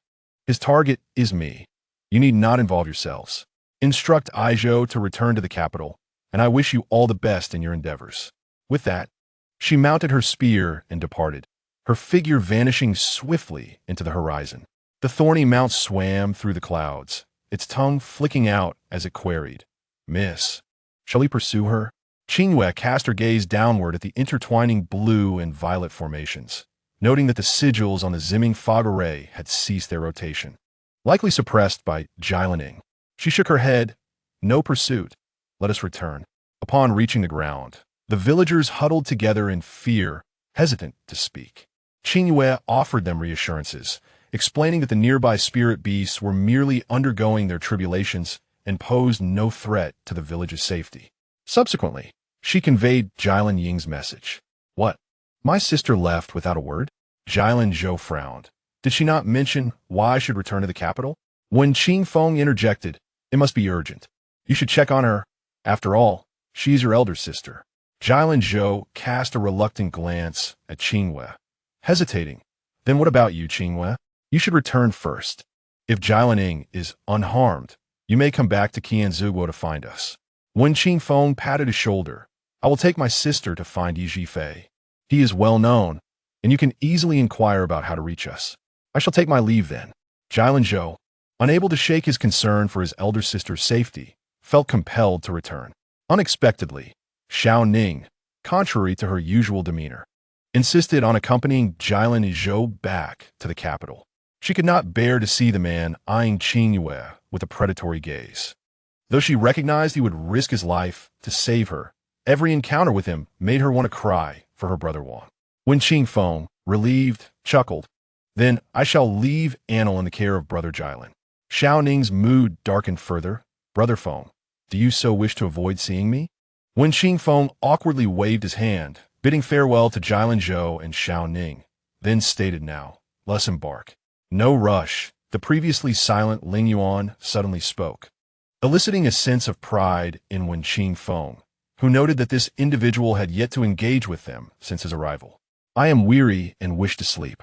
S1: "His target is me. You need not involve yourselves. Instruct Aizhou to return to the capital, and I wish you all the best in your endeavors." With that, she mounted her spear and departed, her figure vanishing swiftly into the horizon. The thorny mount swam through the clouds, its tongue flicking out as it queried, "Miss, shall we pursue her?" Qingyue cast her gaze downward at the intertwining blue and violet formations, noting that the sigils on the zimming fog array had ceased their rotation. Likely suppressed by Jilin. She shook her head. "No pursuit. Let us return." Upon reaching the ground, the villagers huddled together in fear, hesitant to speak. Qingyue offered them reassurances, explaining that the nearby spirit beasts were merely undergoing their tribulations and posed no threat to the village's safety. Subsequently, she conveyed Jilin Ying's message. "What? My sister left without a word?" Jilin Zhou frowned. "Did she not mention why I should return to the capital?" When Qing Feng interjected, "It must be urgent. You should check on her. After all, she's your elder sister." Jilin Zhou cast a reluctant glance at Qingyue, hesitating. "Then what about you, Qingyue? You should return first. If Jilin is unharmed, you may come back to Qianzhuo to find us." When Qing Feng patted his shoulder, "I will take my sister to find Yi Jifei. He is well known, and you can easily inquire about how to reach us. I shall take my leave then." Jilin Zhou, unable to shake his concern for his elder sister's safety, felt compelled to return. Unexpectedly, Xiao Ning, contrary to her usual demeanor, insisted on accompanying Jilin Zhou back to the capital. She could not bear to see the man eyeing Qingyue with a predatory gaze. Though she recognized he would risk his life to save her, every encounter with him made her want to cry for her brother Wang. When Qing Feng, relieved, chuckled, "Then I shall leave Annel in the care of Brother Jilin." Xiao Ning's mood darkened further. "Brother Feng, do you so wish to avoid seeing me?" When Qing Feng awkwardly waved his hand, bidding farewell to Jilin Zhou and Xiao Ning, then stated, "Now, let's embark." "No rush," the previously silent Lingyuan suddenly spoke, eliciting a sense of pride in Wen Qing Feng, who noted that this individual had yet to engage with them since his arrival. "I am weary and wish to sleep.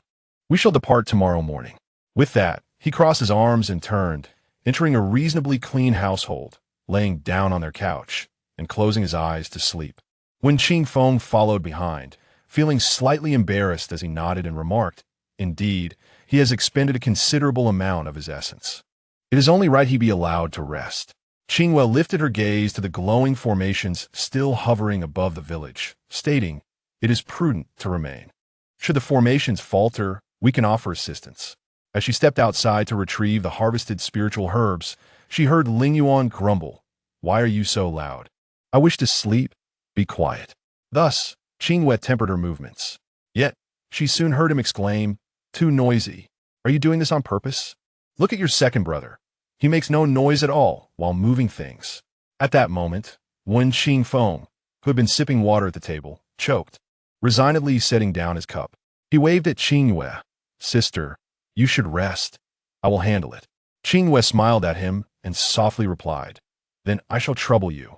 S1: We shall depart tomorrow morning." With that, he crossed his arms and turned, entering a reasonably clean household, laying down on their couch, and closing his eyes to sleep. When Qing Feng followed behind, feeling slightly embarrassed as he nodded and remarked, "Indeed, he has expended a considerable amount of his essence. It is only right he be allowed to rest." Qingyue lifted her gaze to the glowing formations still hovering above the village, stating, "It is prudent to remain. Should the formations falter, we can offer assistance." As she stepped outside to retrieve the harvested spiritual herbs, she heard Lingyuan grumble, Why are you so loud? I wish to sleep. Be quiet. Thus, Qingyue tempered her movements. Yet, she soon heard him exclaim, too noisy. Are you doing this on purpose? Look at your second brother. He makes no noise at all while moving things. At that moment, Wen Qingfeng, who had been sipping water at the table, choked, resignedly setting down his cup. He waved at Qingyue. Sister, you should rest. I will handle it. Qingyue smiled at him and softly replied, Then I shall trouble you.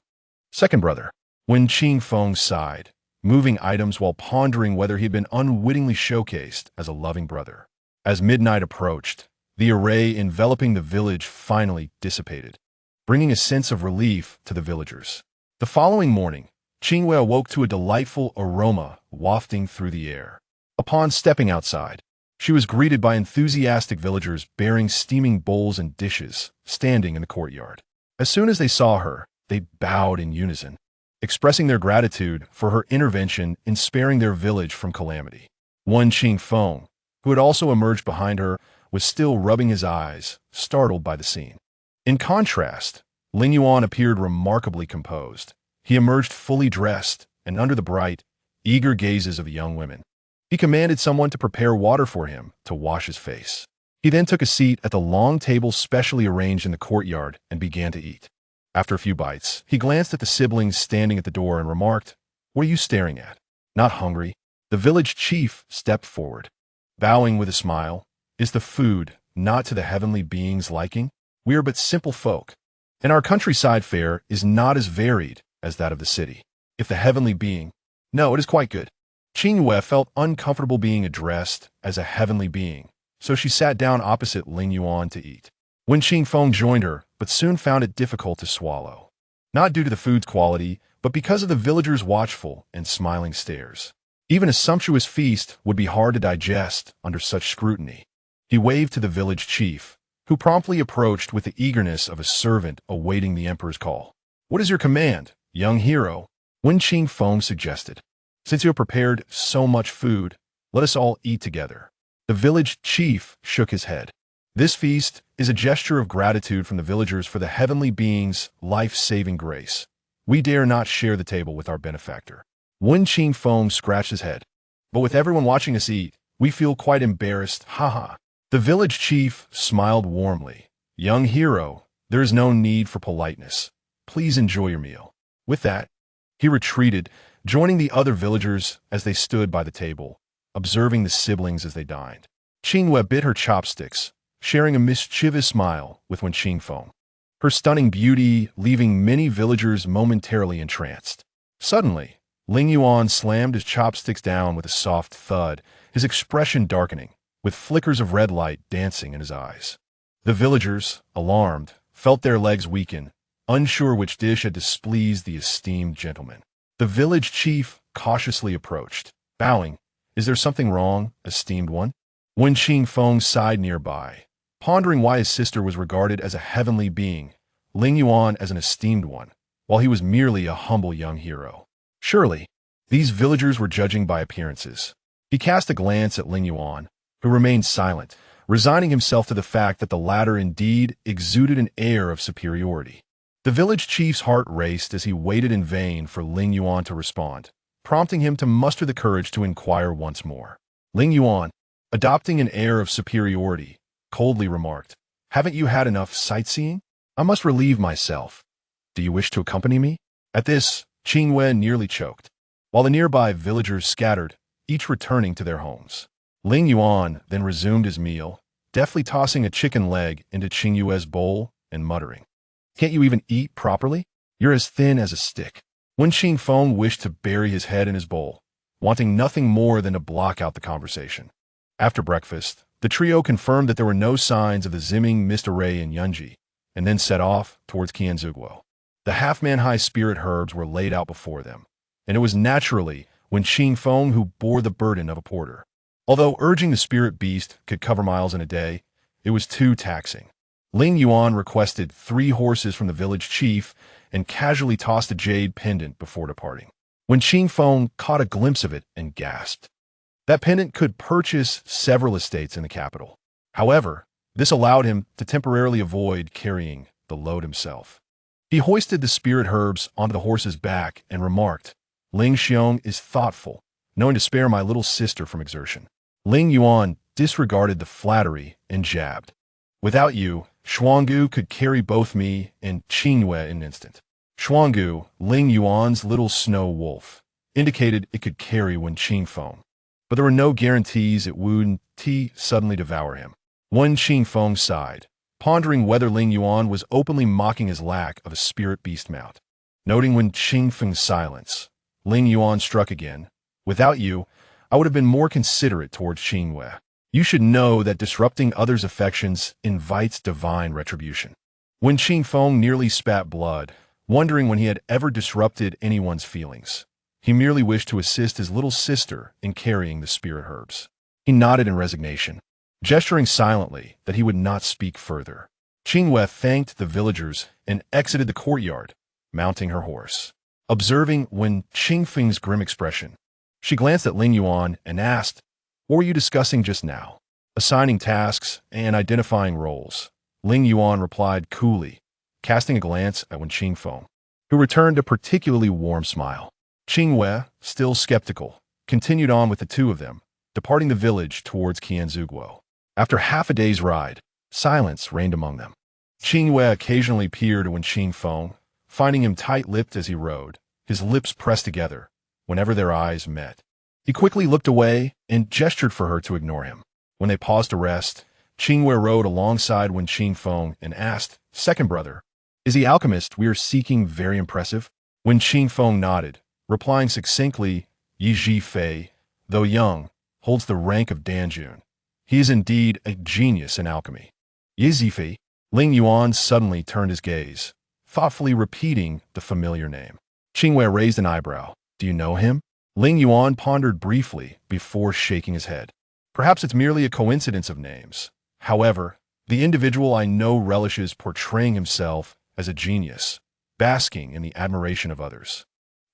S1: Second brother. Wen Qingfeng sighed, moving items while pondering whether he had been unwittingly showcased as a loving brother. As midnight approached, the array enveloping the village finally dissipated, bringing a sense of relief to the villagers. The following morning, Qingyue awoke to a delightful aroma wafting through the air. Upon stepping outside, she was greeted by enthusiastic villagers bearing steaming bowls and dishes, standing in the courtyard. As soon as they saw her, they bowed in unison, expressing their gratitude for her intervention in sparing their village from calamity. Wen Qingfeng, who had also emerged behind her, was still rubbing his eyes, startled by the scene. In contrast, Lingyuan appeared remarkably composed. He emerged fully dressed and under the bright, eager gazes of young women. He commanded someone to prepare water for him to wash his face. He then took a seat at the long table specially arranged in the courtyard and began to eat. After a few bites, he glanced at the siblings standing at the door and remarked, What are you staring at? Not hungry? The village chief stepped forward. Bowing with a smile, Is the food not to the heavenly being's liking? We are but simple folk, and our countryside fare is not as varied as that of the city. If the heavenly being— No, it is quite good. Qingyue felt uncomfortable being addressed as a heavenly being, so she sat down opposite Lingyuan to eat. Wen Qingfeng joined her, but soon found it difficult to swallow. Not due to the food's quality, but because of the villagers' watchful and smiling stares. Even a sumptuous feast would be hard to digest under such scrutiny. He waved to the village chief, who promptly approached with the eagerness of a servant awaiting the emperor's call. What is your command, young hero? Wen Qingfeng suggested. Since you have prepared so much food, let us all eat together. The village chief shook his head. This feast is a gesture of gratitude from the villagers for the heavenly being's life-saving grace. We dare not share the table with our benefactor. Wen Qingfeng scratched his head. But with everyone watching us eat, we feel quite embarrassed, haha. The village chief smiled warmly. Young hero, there is no need for politeness. Please enjoy your meal. With that, he retreated, joining the other villagers as they stood by the table, observing the siblings as they dined. Qingyue bit her chopsticks, sharing a mischievous smile with Wen Qingfeng, her stunning beauty leaving many villagers momentarily entranced. Suddenly, Lingyuan slammed his chopsticks down with a soft thud, his expression darkening, with flickers of red light dancing in his eyes. The villagers, alarmed, felt their legs weaken, unsure which dish had displeased the esteemed gentleman. The village chief cautiously approached, bowing. Is there something wrong, esteemed one? Wen Qingfeng sighed nearby, pondering why his sister was regarded as a heavenly being, Lingyuan as an esteemed one, while he was merely a humble young hero. Surely, these villagers were judging by appearances. He cast a glance at Lingyuan, who remained silent, resigning himself to the fact that the latter indeed exuded an air of superiority. The village chief's heart raced as he waited in vain for Lingyuan to respond, prompting him to muster the courage to inquire once more. Lingyuan, adopting an air of superiority, coldly remarked, Haven't you had enough sightseeing? I must relieve myself. Do you wish to accompany me? At this, Qingyue nearly choked, while the nearby villagers scattered, each returning to their homes. Lingyuan then resumed his meal, deftly tossing a chicken leg into Qingyue's bowl and muttering, Can't you even eat properly? You're as thin as a stick. Wen Qingfeng wished to bury his head in his bowl, wanting nothing more than to block out the conversation. After breakfast, the trio confirmed that there were no signs of the zimming mist array in Yunji, and then set off towards Qingyue. The half-man-high spirit herbs were laid out before them, and it was naturally Wen Qingfeng who bore the burden of a porter. Although urging the spirit beast could cover miles in a day, it was too taxing. Lingyuan requested 3 horses from the village chief and casually tossed a jade pendant before departing. Wen Qingfeng caught a glimpse of it and gasped. That pendant could purchase several estates in the capital. However, this allowed him to temporarily avoid carrying the load himself. He hoisted the spirit herbs onto the horse's back and remarked, Ling Xiong is thoughtful, knowing to spare my little sister from exertion. Lingyuan disregarded the flattery and jabbed. Without you, Xuanggu could carry both me and Qingyue in an instant. Xuanggu, Lingyuan's little snow wolf, indicated it could carry Wen Qingfeng, but there were no guarantees it wouldn't suddenly devour him. Wen Qingfeng sighed, pondering whether Lingyuan was openly mocking his lack of a spirit beast mount. Noting Wen Qingfeng's silence, Lingyuan struck again. Without you, I would have been more considerate towards Qingyue. You should know that disrupting others' affections invites divine retribution. Wen Qingfeng nearly spat blood, wondering when he had ever disrupted anyone's feelings. He merely wished to assist his little sister in carrying the spirit herbs. He nodded in resignation, gesturing silently that he would not speak further. Qingyue thanked the villagers and exited the courtyard, mounting her horse. Observing Wen Qingfeng's grim expression, she glanced at Lingyuan and asked, What were you discussing just now? Assigning tasks and identifying roles. Lingyuan replied coolly, casting a glance at Wen Qingfeng, who returned a particularly warm smile. Qingyue, still skeptical, continued on with the two of them, departing the village towards Qingyue. After half a day's ride, silence reigned among them. Qingyue occasionally peered at Wen Qingfeng, finding him tight-lipped as he rode, his lips pressed together, whenever their eyes met. He quickly looked away and gestured for her to ignore him. When they paused to rest, Qingyue rode alongside Wen Qingfeng and asked, Second brother, is the alchemist we are seeking very impressive? Wen Qingfeng nodded, replying succinctly, Yi Zhifei, though young, holds the rank of Danjun. He is indeed a genius in alchemy. Yi Zhifei. Lingyuan suddenly turned his gaze, thoughtfully repeating the familiar name. Qingyue raised an eyebrow. Do you know him? Lingyuan pondered briefly before shaking his head. Perhaps it's merely a coincidence of names. However, the individual I know relishes portraying himself as a genius, basking in the admiration of others.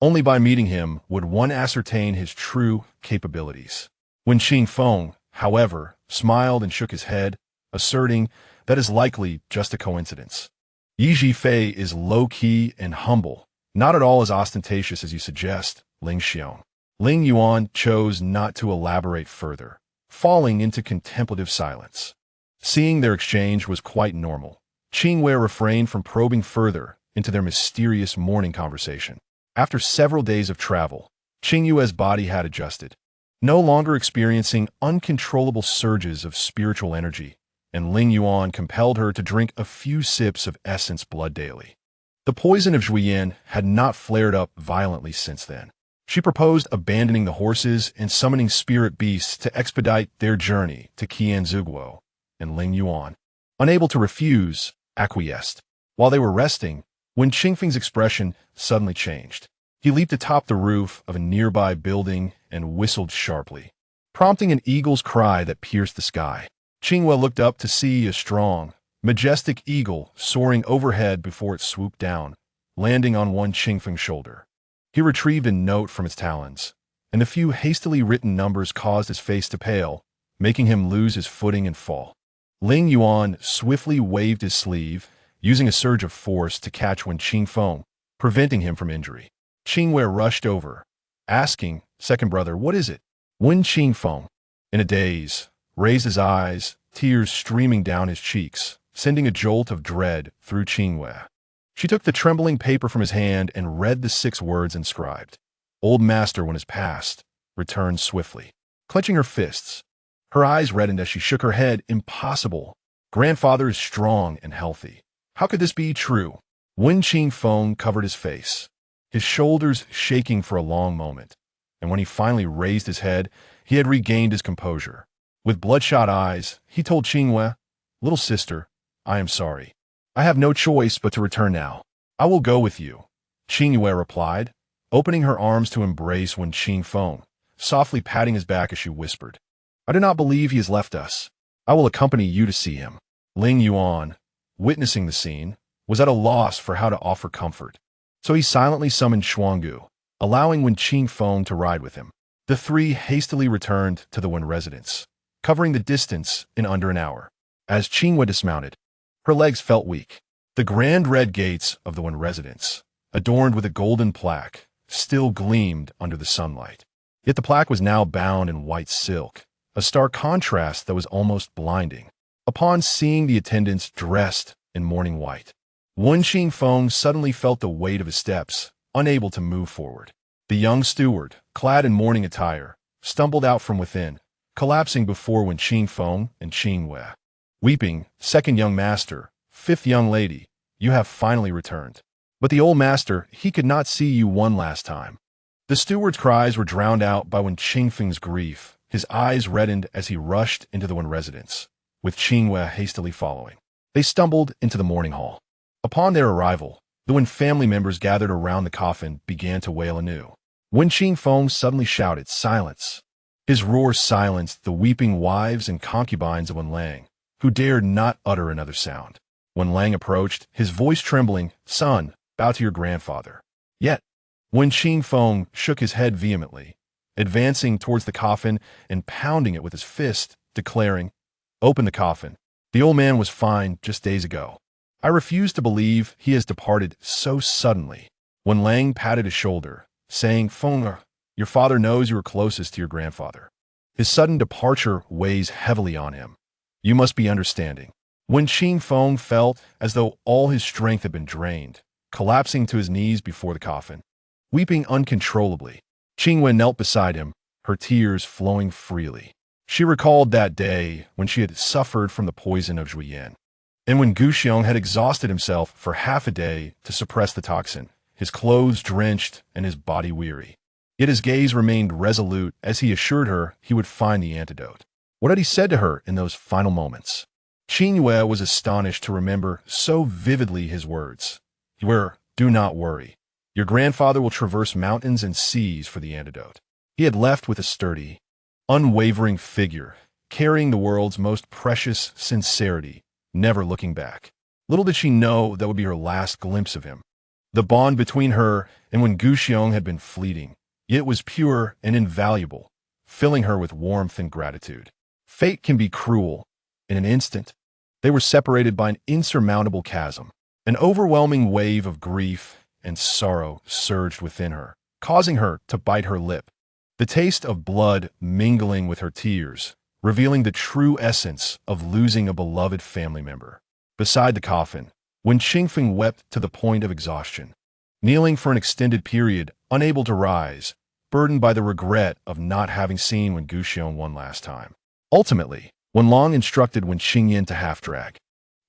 S1: Only by meeting him would one ascertain his true capabilities. Wen Qingfeng, however, smiled and shook his head, asserting that is likely just a coincidence. Yi Zhifei is low-key and humble, not at all as ostentatious as you suggest, Ling Xiong. Lingyuan chose not to elaborate further, falling into contemplative silence. Seeing their exchange was quite normal, Qingyue refrained from probing further into their mysterious morning conversation. After several days of travel, Qingyue's body had adjusted, no longer experiencing uncontrollable surges of spiritual energy, and Lingyuan compelled her to drink a few sips of essence blood daily. The poison of Zhuyin had not flared up violently since then. She proposed abandoning the horses and summoning spirit beasts to expedite their journey to Qingyue, and Lingyuan, unable to refuse, acquiesced. While they were resting, Wen Qingfeng's expression suddenly changed. He leaped atop the roof of a nearby building and whistled sharply, prompting an eagle's cry that pierced the sky. Qingyue looked up to see a strong, majestic eagle soaring overhead before it swooped down, landing on Wen Qingfeng's shoulder. He retrieved a note from its talons, and the few hastily written numbers caused his face to pale, making him lose his footing and fall. Lingyuan swiftly waved his sleeve, using a surge of force to catch Wen Qingfeng, preventing him from injury. Qingyue rushed over, asking, Second brother, what is it? Wen Qingfeng, in a daze, raised his eyes, tears streaming down his cheeks, sending a jolt of dread through Qingyue. She took the trembling paper from his hand and read the 6 words inscribed. Old master, when his past, returned swiftly. Clenching her fists, her eyes reddened as she shook her head. Impossible. Grandfather is strong and healthy. How could this be true? Wen Qingfeng covered his face, his shoulders shaking for a long moment, and when he finally raised his head, he had regained his composure. With bloodshot eyes, he told Qingyue, Little sister, I am sorry. I have no choice but to return now. I will go with you, Qingyue replied, opening her arms to embrace Wen Qingfeng, softly patting his back as she whispered, I do not believe he has left us. I will accompany you to see him. Lingyuan, witnessing the scene, was at a loss for how to offer comfort, so he silently summoned Xuanggu, allowing Wen Qingfeng to ride with him. The 3 hastily returned to the Wen residence, covering the distance in under an hour. As Qingyue dismounted, her legs felt weak. The grand red gates of the Wen residence, adorned with a golden plaque, still gleamed under the sunlight. Yet the plaque was now bound in white silk, a stark contrast that was almost blinding. Upon seeing the attendants dressed in mourning white, Wen Qingfeng suddenly felt the weight of his steps, unable to move forward. The young steward, clad in mourning attire, stumbled out from within, collapsing before Wen Qingfeng and Qingyue. Weeping, "Second young master, fifth young lady, you have finally returned." But the old master, he could not see you one last time. The steward's cries were drowned out by Wen Qingfeng's grief. His eyes reddened as he rushed into the Wen residence, with Qingyue hastily following. They stumbled into the mourning hall. Upon their arrival, the Wen family members gathered around the coffin began to wail anew. Wen Qingfeng suddenly shouted, "Silence!" His roar silenced the weeping wives and concubines of Wen Lang, who dared not utter another sound. When Lang approached, his voice trembling, "Son, bow to your grandfather." Yet, Wen Qingfeng shook his head vehemently, advancing towards the coffin and pounding it with his fist, declaring, "Open the coffin. The old man was fine just days ago. I refuse to believe he has departed so suddenly." When Lang patted his shoulder, saying, "Feng, your father knows you are closest to your grandfather. His sudden departure weighs heavily on him. You must be understanding." Wen Qingfeng felt as though all his strength had been drained, collapsing to his knees before the coffin. Weeping uncontrollably, Qingyue knelt beside him, her tears flowing freely. She recalled that day when she had suffered from the poison of Juyin, and when Guxiong had exhausted himself for half a day to suppress the toxin, his clothes drenched and his body weary. Yet his gaze remained resolute as he assured her he would find the antidote. What had he said to her in those final moments? Qingyue was astonished to remember so vividly his words. "Do not worry. Your grandfather will traverse mountains and seas for the antidote." He had left with a sturdy, unwavering figure, carrying the world's most precious sincerity, never looking back. Little did she know that would be her last glimpse of him. The bond between her and Wen Guxiong had been fleeting, yet it was pure and invaluable, filling her with warmth and gratitude. Fate can be cruel. In an instant, they were separated by an insurmountable chasm. An overwhelming wave of grief and sorrow surged within her, causing her to bite her lip. The taste of blood mingling with her tears, revealing the true essence of losing a beloved family member. Beside the coffin, Wen Qingfeng wept to the point of exhaustion, kneeling for an extended period, unable to rise, burdened by the regret of not having seen Wen Guxiong one last time. Ultimately, Wen Long instructed Wen Qingyan to half-drag,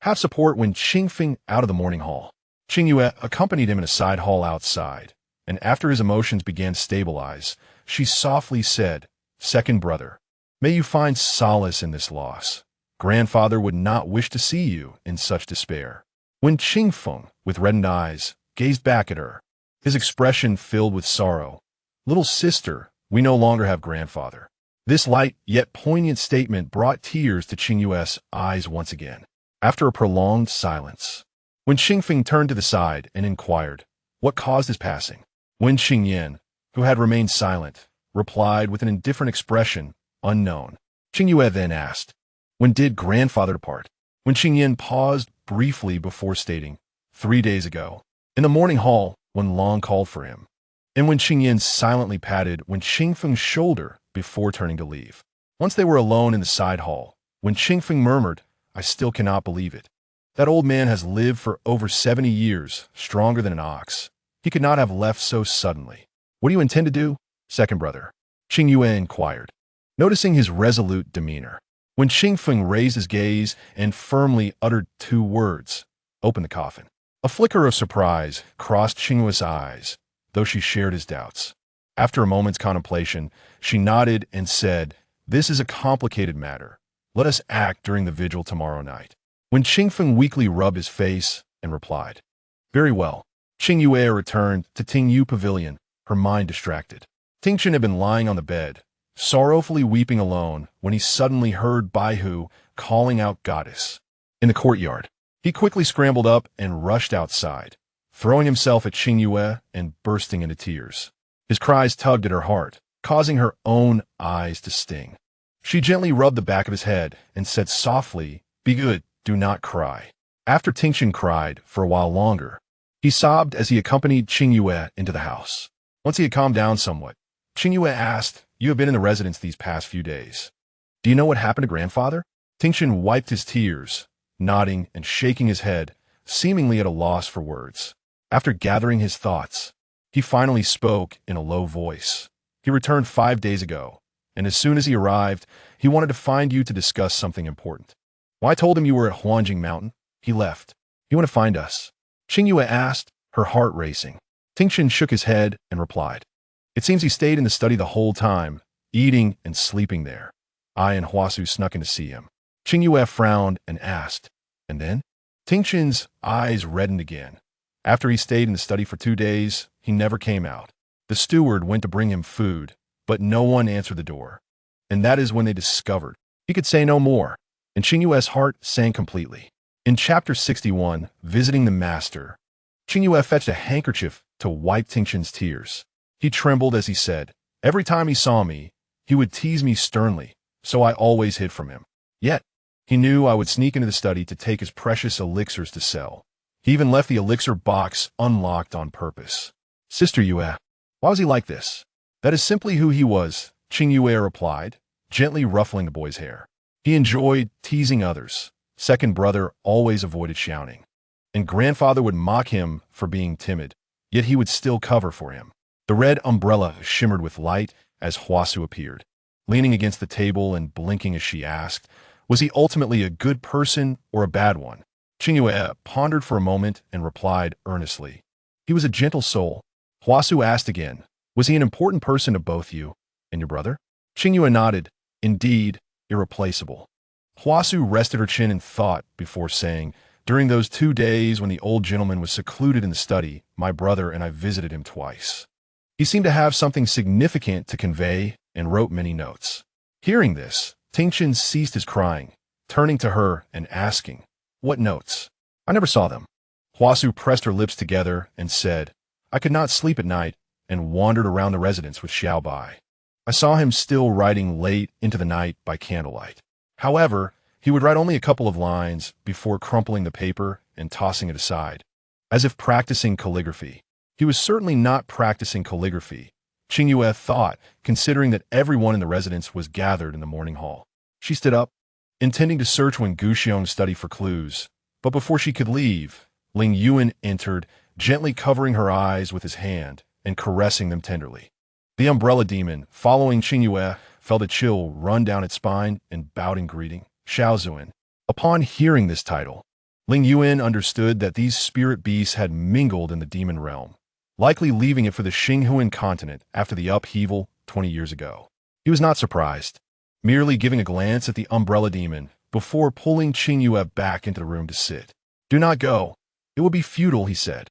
S1: half-support Wen Qingfeng out of the mourning hall. Qingyue accompanied him in a side hall outside, and after his emotions began to stabilize, she softly said, "Second brother, may you find solace in this loss. Grandfather would not wish to see you in such despair." Wen Qingfeng, with reddened eyes, gazed back at her, his expression filled with sorrow. "Little sister, we no longer have grandfather." This light yet poignant statement brought tears to Qingyue's eyes once again. After a prolonged silence, Wen Qingfeng turned to the side and inquired, "What caused his passing?" Wen Qingyan, who had remained silent, replied with an indifferent expression, "Unknown." Qingyue then asked, "When did grandfather depart?" Wen Qingyan paused briefly before stating, 3 days ago. In the morning hall, Wen Long called for him, and Wen Qingyan silently patted Wen Qingfeng's shoulder before turning to leave. Once they were alone in the side hall, Wen Qingfeng murmured, "I still cannot believe it. That old man has lived for over 70 years, stronger than an ox. He could not have left so suddenly. What do you intend to do, second brother?" Qingyue inquired, noticing his resolute demeanor. Wen Qingfeng raised his gaze and firmly uttered 2 words, "Open the coffin." A flicker of surprise crossed Qingyue's eyes, though she shared his doubts. After a moment's contemplation, she nodded and said, "This is a complicated matter. Let us act during the vigil tomorrow night." Wen Qingfeng weakly rubbed his face and replied, "Very well." Qingyue returned to Qingyue Pavilion, her mind distracted. Tingchen had been lying on the bed, sorrowfully weeping alone, when he suddenly heard Baihu calling out "Goddess" in the courtyard. He quickly scrambled up and rushed outside, throwing himself at Qingyue and bursting into tears. His cries tugged at her heart, causing her own eyes to sting. She gently rubbed the back of his head and said softly, "Be good, do not cry." After Tingchen cried for a while longer, he sobbed as he accompanied Qingyue into the house. Once he had calmed down somewhat, Qingyue asked, "You have been in the residence these past few days. Do you know what happened to grandfather?" Tingchen wiped his tears, nodding and shaking his head, seemingly at a loss for words. After gathering his thoughts, he finally spoke in a low voice. "He returned 5 days ago, and as soon as he arrived, he wanted to find you to discuss something important. When I told him you were at Huangjing Mountain, he left. You want to find us?" Qingyue asked, her heart racing. Tingchen shook his head and replied, "It seems he stayed in the study the whole time, eating and sleeping there. I and Huasu snuck in to see him." Qingyue frowned and asked, "And then?" Tingchen's eyes reddened again. "After he stayed in the study for 2 days, he never came out. The steward went to bring him food, but no one answered the door. And that is when they discovered." He could say no more, and Qingyue's heart sank completely. In Chapter 61, Visiting the Master, Qingyue fetched a handkerchief to wipe Tingchen's tears. He trembled as he said, "Every time he saw me, he would tease me sternly, so I always hid from him. Yet, he knew I would sneak into the study to take his precious elixirs to sell. He even left the elixir box unlocked on purpose." "Sister Yue, why was he like this?" "That is simply who he was," Qingyue replied, gently ruffling the boy's hair. "He enjoyed teasing others. Second brother always avoided shouting, and grandfather would mock him for being timid, yet he would still cover for him." The red umbrella shimmered with light as Huasu appeared, leaning against the table and blinking as she asked, "Was he ultimately a good person or a bad one?" Qingyue pondered for a moment and replied earnestly, "He was a gentle soul." Huasu asked again, "Was he an important person to both you and your brother?" Qingyue nodded, "Indeed, irreplaceable." Huasu rested her chin in thought before saying, "During those 2 days when the old gentleman was secluded in the study, my brother and I visited him twice. He seemed to have something significant to convey and wrote many notes." Hearing this, Tingchen ceased his crying, turning to her and asking, "What notes?" "I never saw them." Huasu pressed her lips together and said, "I could not sleep at night and wandered around the residence with Xiao Bai. I saw him still writing late into the night by candlelight. However, he would write only a couple of lines before crumpling the paper and tossing it aside, as if practicing calligraphy. He was certainly not practicing calligraphy, Qingyue thought, considering that everyone in the residence was gathered in the morning hall. She stood up, intending to search Wen Wu's study for clues, but before she could leave, Lingyuan entered, gently covering her eyes with his hand and caressing them tenderly. The umbrella demon, following Qingyue, felt a chill run down its spine and bowed in greeting. Shaozuan. Upon hearing this title, Lingyuan understood that these spirit beasts had mingled in the demon realm, likely leaving it for the Xinghuan continent after the upheaval 20 years ago. He was not surprised, merely giving a glance at the umbrella demon before pulling Qingyue back into the room to sit. "Do not go. It would be futile," he said.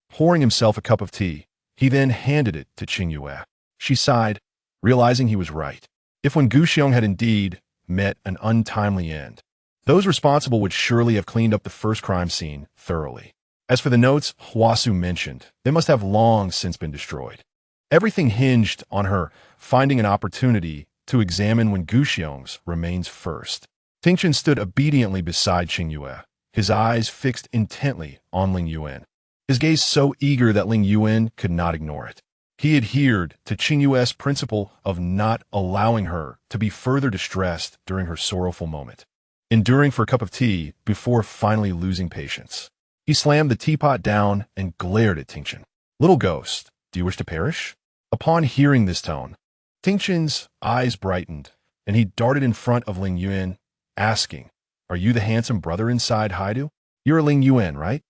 S1: Pouring himself a cup of tea, he then handed it to Qingyue. She sighed, realizing he was right. If Wen Wuxiong had indeed met an untimely end, those responsible would surely have cleaned up the first crime scene thoroughly. As for the notes Huasu mentioned, they must have long since been destroyed. Everything hinged on her finding an opportunity to examine Wen Wuxiong's remains first. Tingchen stood obediently beside Qingyue, his eyes fixed intently on Lingyuan, his gaze so eager that Lingyuan could not ignore it. He adhered to Qingyue's principle of not allowing her to be further distressed during her sorrowful moment, enduring for a cup of tea before finally losing patience. He slammed the teapot down and glared at Tingchen. "Little ghost, do you wish to perish?" Upon hearing this tone, Tingchen's eyes brightened, and he darted in front of Lingyuan, asking, "Are you the handsome brother inside Haidu? You're Lingyuan, right?"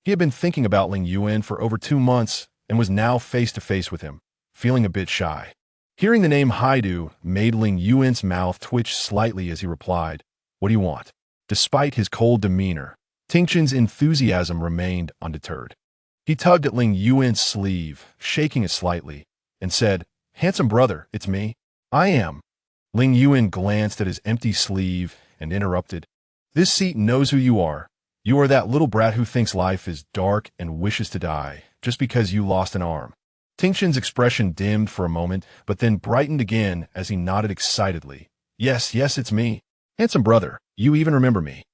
S1: He had been thinking about Lingyuan for over 2 months and was now face to face with him, feeling a bit shy. Hearing the name Haidu made Lingyuan's mouth twitch slightly as he replied, "What do you want?" Despite his cold demeanor, Tingchen's enthusiasm remained undeterred. He tugged at Lingyuan's sleeve, shaking it slightly, and said, "Handsome brother, it's me." "I am." Lingyuan glanced at his empty sleeve and interrupted, "This seat knows who you are. You are that little brat who thinks life is dark and wishes to die just because you lost an arm." Tingchen's expression dimmed for a moment, but then brightened again as he nodded excitedly. Yes, it's me. Handsome brother, you even remember me."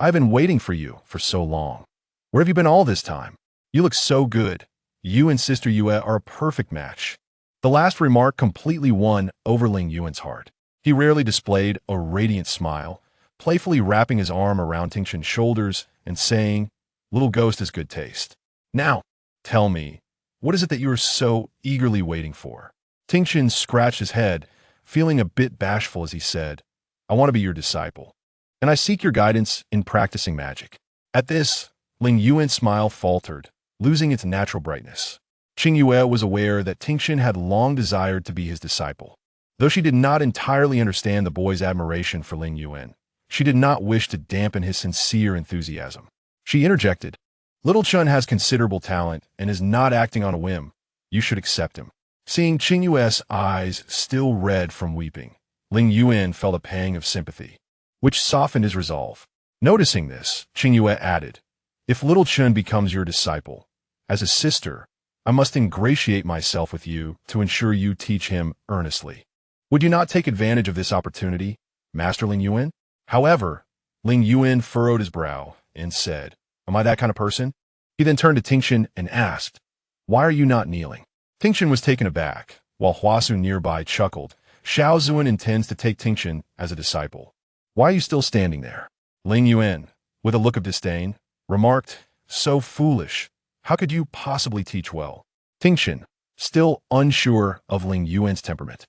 S1: I've been waiting for you for so long. Where have you been all this time? You look so good. You and Sister Yue are a perfect match." The last remark completely won over Lingyuan's heart. He rarely displayed a radiant smile, playfully wrapping his arm around Tingxin's shoulders and saying, "Little ghost has good taste. Now, tell me, what is it that you are so eagerly waiting for?" Tingxin scratched his head, feeling a bit bashful as he said, "I want to be your disciple, and I seek your guidance in practicing magic." At this, Lingyuan's smile faltered, losing its natural brightness. Qingyue was aware that Tingxin had long desired to be his disciple. Though she did not entirely understand the boy's admiration for Lingyuan, she did not wish to dampen his sincere enthusiasm. She interjected, "Little Chun has considerable talent and is not acting on a whim. You should accept him." Seeing Qingyue's eyes still red from weeping, Lingyuan felt a pang of sympathy, which softened his resolve. Noticing this, Qingyue added, "If Little Chun becomes your disciple, as a sister, I must ingratiate myself with you to ensure you teach him earnestly. Would you not take advantage of this opportunity, Master Lingyuan?" However, Lingyuan furrowed his brow and said, "Am I that kind of person?" He then turned to Tingxin and asked, "Why are you not kneeling?" Tingxin was taken aback, while Huasu nearby chuckled. "Xiao Zuan intends to take Tingxin as a disciple. Why are you still standing there?" Lingyuan, with a look of disdain, remarked, "So foolish. How could you possibly teach well?" Tingxin, still unsure of Lingyuan's temperament,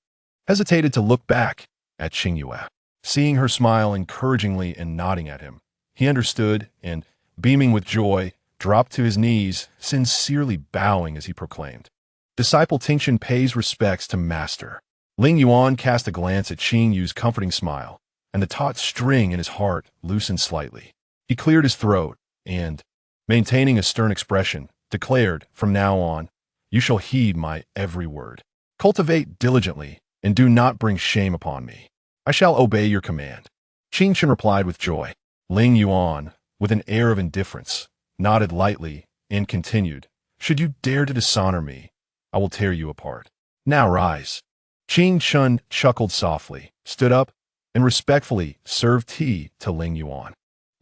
S1: hesitated to look back at Qingyue. Seeing her smile encouragingly and nodding at him, he understood and, beaming with joy, dropped to his knees, sincerely bowing as he proclaimed, "Disciple Tingxin pays respects to Master." Lingyuan cast a glance at Qingyue's comforting smile, and the taut string in his heart loosened slightly. He cleared his throat and, maintaining a stern expression, declared, "From now on, you shall heed my every word. Cultivate diligently, and do not bring shame upon me. I shall obey your command." Tingxin replied with joy. Lingyuan, with an air of indifference, nodded lightly and continued, "Should you dare to dishonor me, I will tear you apart. Now rise." Tingxin chuckled softly, stood up, and respectfully served tea to Lingyuan.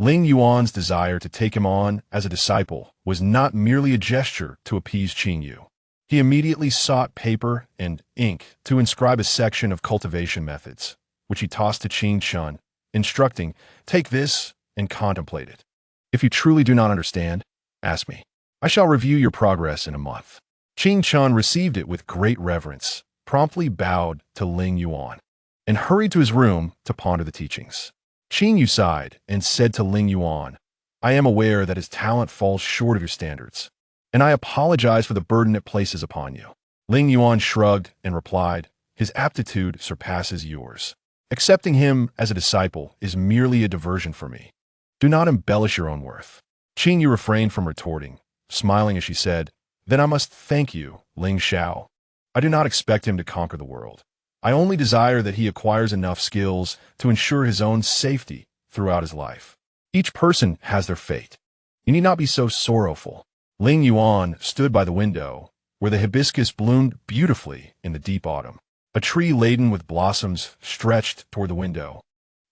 S1: Lingyuan's desire to take him on as a disciple was not merely a gesture to appease Qingyue. He immediately sought paper and ink to inscribe a section of cultivation methods, which he tossed to Tingxin, instructing, "Take this and contemplate it. If you truly do not understand, ask me. I shall review your progress in a month." Tingxin received it with great reverence, promptly bowed to Lingyuan, and hurried to his room to ponder the teachings. Qingyue sighed and said to Lingyuan, "I am aware that his talent falls short of your standards, and I apologize for the burden it places upon you." Lingyuan shrugged and replied, "His aptitude surpasses yours. Accepting him as a disciple is merely a diversion for me. Do not embellish your own worth." Qingyue refrained from retorting, smiling as she said, "Then I must thank you, Ling Xiao. I do not expect him to conquer the world. I only desire that he acquires enough skills to ensure his own safety throughout his life. Each person has their fate. You need not be so sorrowful." Lingyuan stood by the window, where the hibiscus bloomed beautifully in the deep autumn. A tree laden with blossoms stretched toward the window,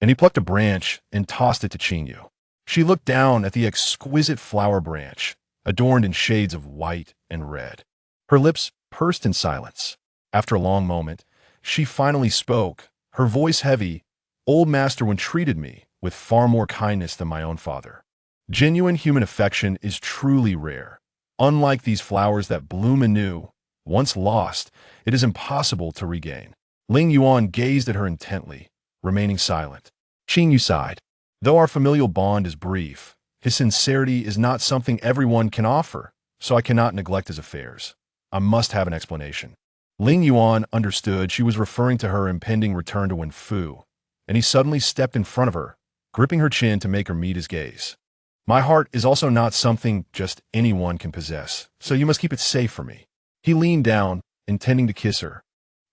S1: and he plucked a branch and tossed it to Qingyue. She looked down at the exquisite flower branch, adorned in shades of white and red. Her lips pursed in silence. After a long moment, she finally spoke, her voice heavy. "Old Master Wen treated me with far more kindness than my own father. Genuine human affection is truly rare. Unlike these flowers that bloom anew, once lost, it is impossible to regain." Lingyuan gazed at her intently, remaining silent. Qingyue sighed. "Though our familial bond is brief, his sincerity is not something everyone can offer, so I cannot neglect his affairs. I must have an explanation." Lingyuan understood she was referring to her impending return to Wen Fu, and he suddenly stepped in front of her, gripping her chin to make her meet his gaze. "My heart is also not something just anyone can possess, so you must keep it safe for me." He leaned down, intending to kiss her,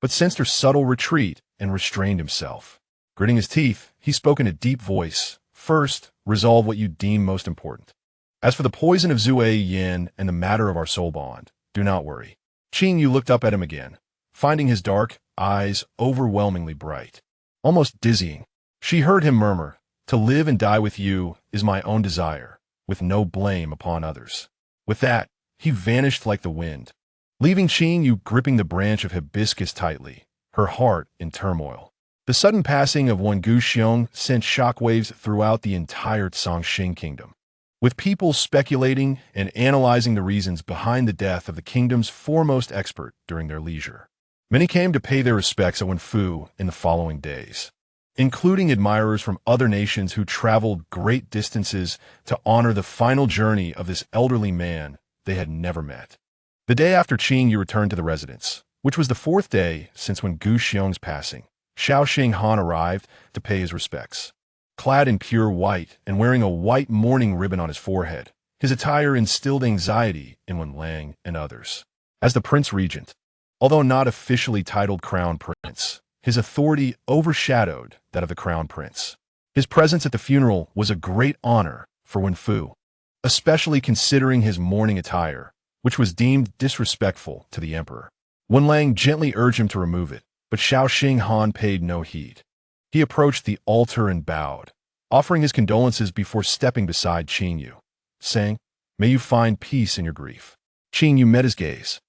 S1: but sensed her subtle retreat and restrained himself. Gritting his teeth, he spoke in a deep voice, "First, resolve what you deem most important. As for the poison of Zue Yin and the matter of our soul bond, do not worry." Qingyue looked up at him again, finding his dark eyes overwhelmingly bright, almost dizzying. She heard him murmur, "To live and die with you is my own desire, with no blame upon others." With that, he vanished like the wind, leaving Qingyue gripping the branch of hibiscus tightly, her heart in turmoil. The sudden passing of Wen Wu sent shockwaves throughout the entire Zhongxing kingdom, with people speculating and analyzing the reasons behind the death of the kingdom's foremost expert during their leisure. Many came to pay their respects at Wen Fu in the following days, including admirers from other nations who traveled great distances to honor the final journey of this elderly man they had never met. The day after Qingyue returned to the residence, which was the fourth day since Wen Wu's passing, Xiao Xinghan arrived to pay his respects. Clad in pure white and wearing a white mourning ribbon on his forehead, his attire instilled anxiety in Wen Lang and others. As the Prince Regent, although not officially titled Crown Prince, his authority overshadowed that of the Crown Prince. His presence at the funeral was a great honor for Wen Fu, especially considering his mourning attire, which was deemed disrespectful to the emperor. Wen Lang gently urged him to remove it, but Xiao Xinghan paid no heed. He approached the altar and bowed, offering his condolences before stepping beside Qingyue, saying, "May you find peace in your grief." Qingyue met his gaze,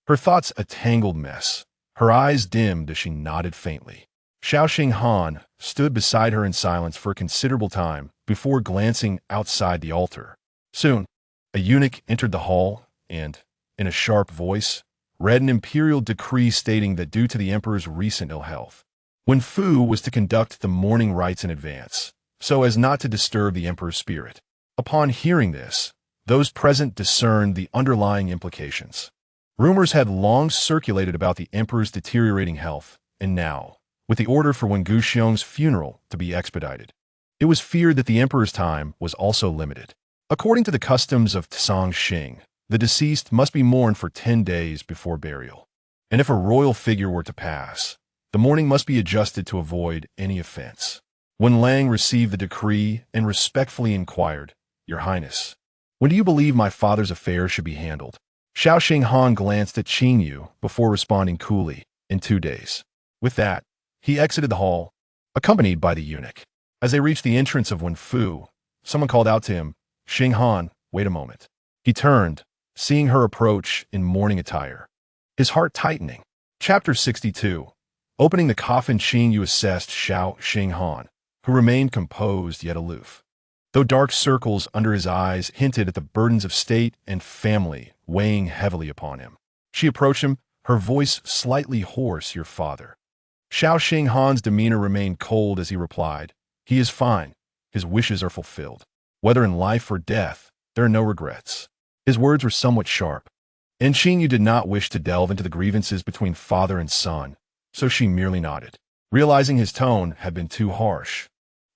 S1: her thoughts a tangled mess. Her eyes dimmed as she nodded faintly. Xiao Xinghan stood beside her in silence for a considerable time before glancing outside the altar. Soon, a eunuch entered the hall and, in a sharp voice, read an imperial decree stating that due to the emperor's recent ill health, Wen Fu was to conduct the mourning rites in advance, so as not to disturb the emperor's spirit. Upon hearing this, those present discerned the underlying implications. Rumors had long circulated about the emperor's deteriorating health, and now, with the order for Wen Wu's funeral to be expedited, it was feared that the emperor's time was also limited. According to the customs of Zhongxing, the deceased must be mourned for 10 days before burial, and if a royal figure were to pass, the mourning must be adjusted to avoid any offense. Wen Lang received the decree and respectfully inquired, "Your Highness, when do you believe my father's affairs should be handled?" Xiao Xinghan glanced at Qingyue before responding coolly, "In 2 days." With that, he exited the hall, accompanied by the eunuch. As they reached the entrance of Wen Fu, someone called out to him, "Xinghan, wait a moment." He turned, seeing her approach in mourning attire, his heart tightening. Chapter 62. Opening the coffin, Qingyue assessed Xiao Xinghan, who remained composed yet aloof, though dark circles under his eyes hinted at the burdens of state and family weighing heavily upon him. She approached him, her voice slightly hoarse, "Your father." Xiao Xinghan's demeanor remained cold as he replied, "He is fine. His wishes are fulfilled. Whether in life or death, there are no regrets." His words were somewhat sharp, and Qingyue did not wish to delve into the grievances between father and son, so she merely nodded, realizing his tone had been too harsh.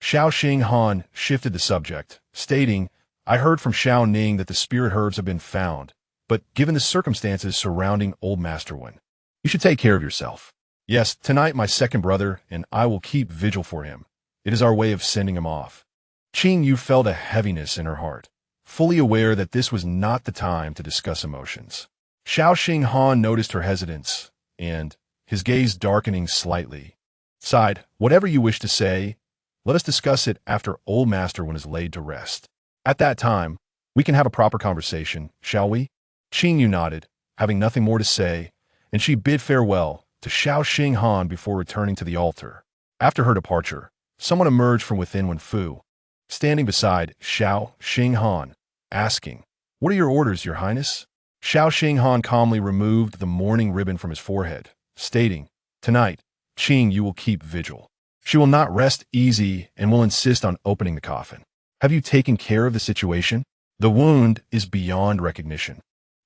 S1: Xiao Xinghan shifted the subject, stating, "I heard from Xiao Ning that the spirit herbs have been found, but given the circumstances surrounding old Master Wen, you should take care of yourself. Yes, tonight my second brother and I will keep vigil for him. It is our way of sending him off." Qingyue felt a heaviness in her heart, fully aware that this was not the time to discuss emotions. Xiao Xinghan noticed her hesitance, and, his gaze darkening slightly, sighed, "Whatever you wish to say, let us discuss it after old Master Wen is laid to rest. At that time, we can have a proper conversation, shall we?" Qingyue nodded, having nothing more to say, and she bid farewell to Xiao Xinghan before returning to the altar. After her departure, someone emerged from within Wen Fu, standing beside Xiao Xinghan, asking, "What are your orders, Your Highness?" Xiao Xinghan calmly removed the mourning ribbon from his forehead, stating, "Tonight, Qingyue will keep vigil. She will not rest easy and will insist on opening the coffin. Have you taken care of the situation? The wound is beyond recognition.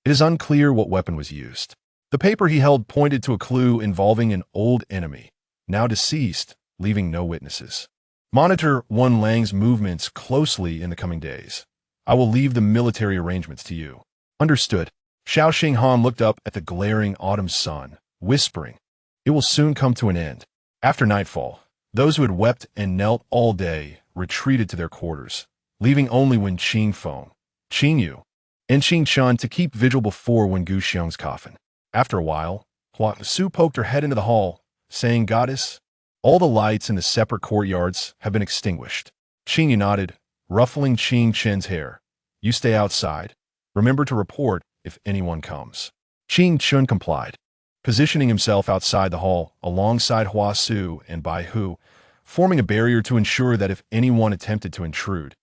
S1: It is unclear what weapon was used." The paper he held pointed to a clue involving an old enemy, now deceased, leaving no witnesses. "Monitor Wen Lang's movements closely in the coming days. I will leave the military arrangements to you." "Understood." Xiao Xinghan looked up at the glaring autumn sun, whispering, "It will soon come to an end." After nightfall, those who had wept and knelt all day retreated to their quarters, leaving only Wen Qingfeng, Qingyue, and Qingchun to keep vigil before Wen Wu's coffin. After a while, Hua Su poked her head into the hall, saying, "Goddess, all the lights in the separate courtyards have been extinguished." Qingyue nodded, ruffling Qing Chen's hair. You stay outside. Remember to report if anyone comes. Qing Chun complied, positioning himself outside the hall alongside Hua Su and Bai Hu, forming a barrier to ensure that if anyone attempted to intrude,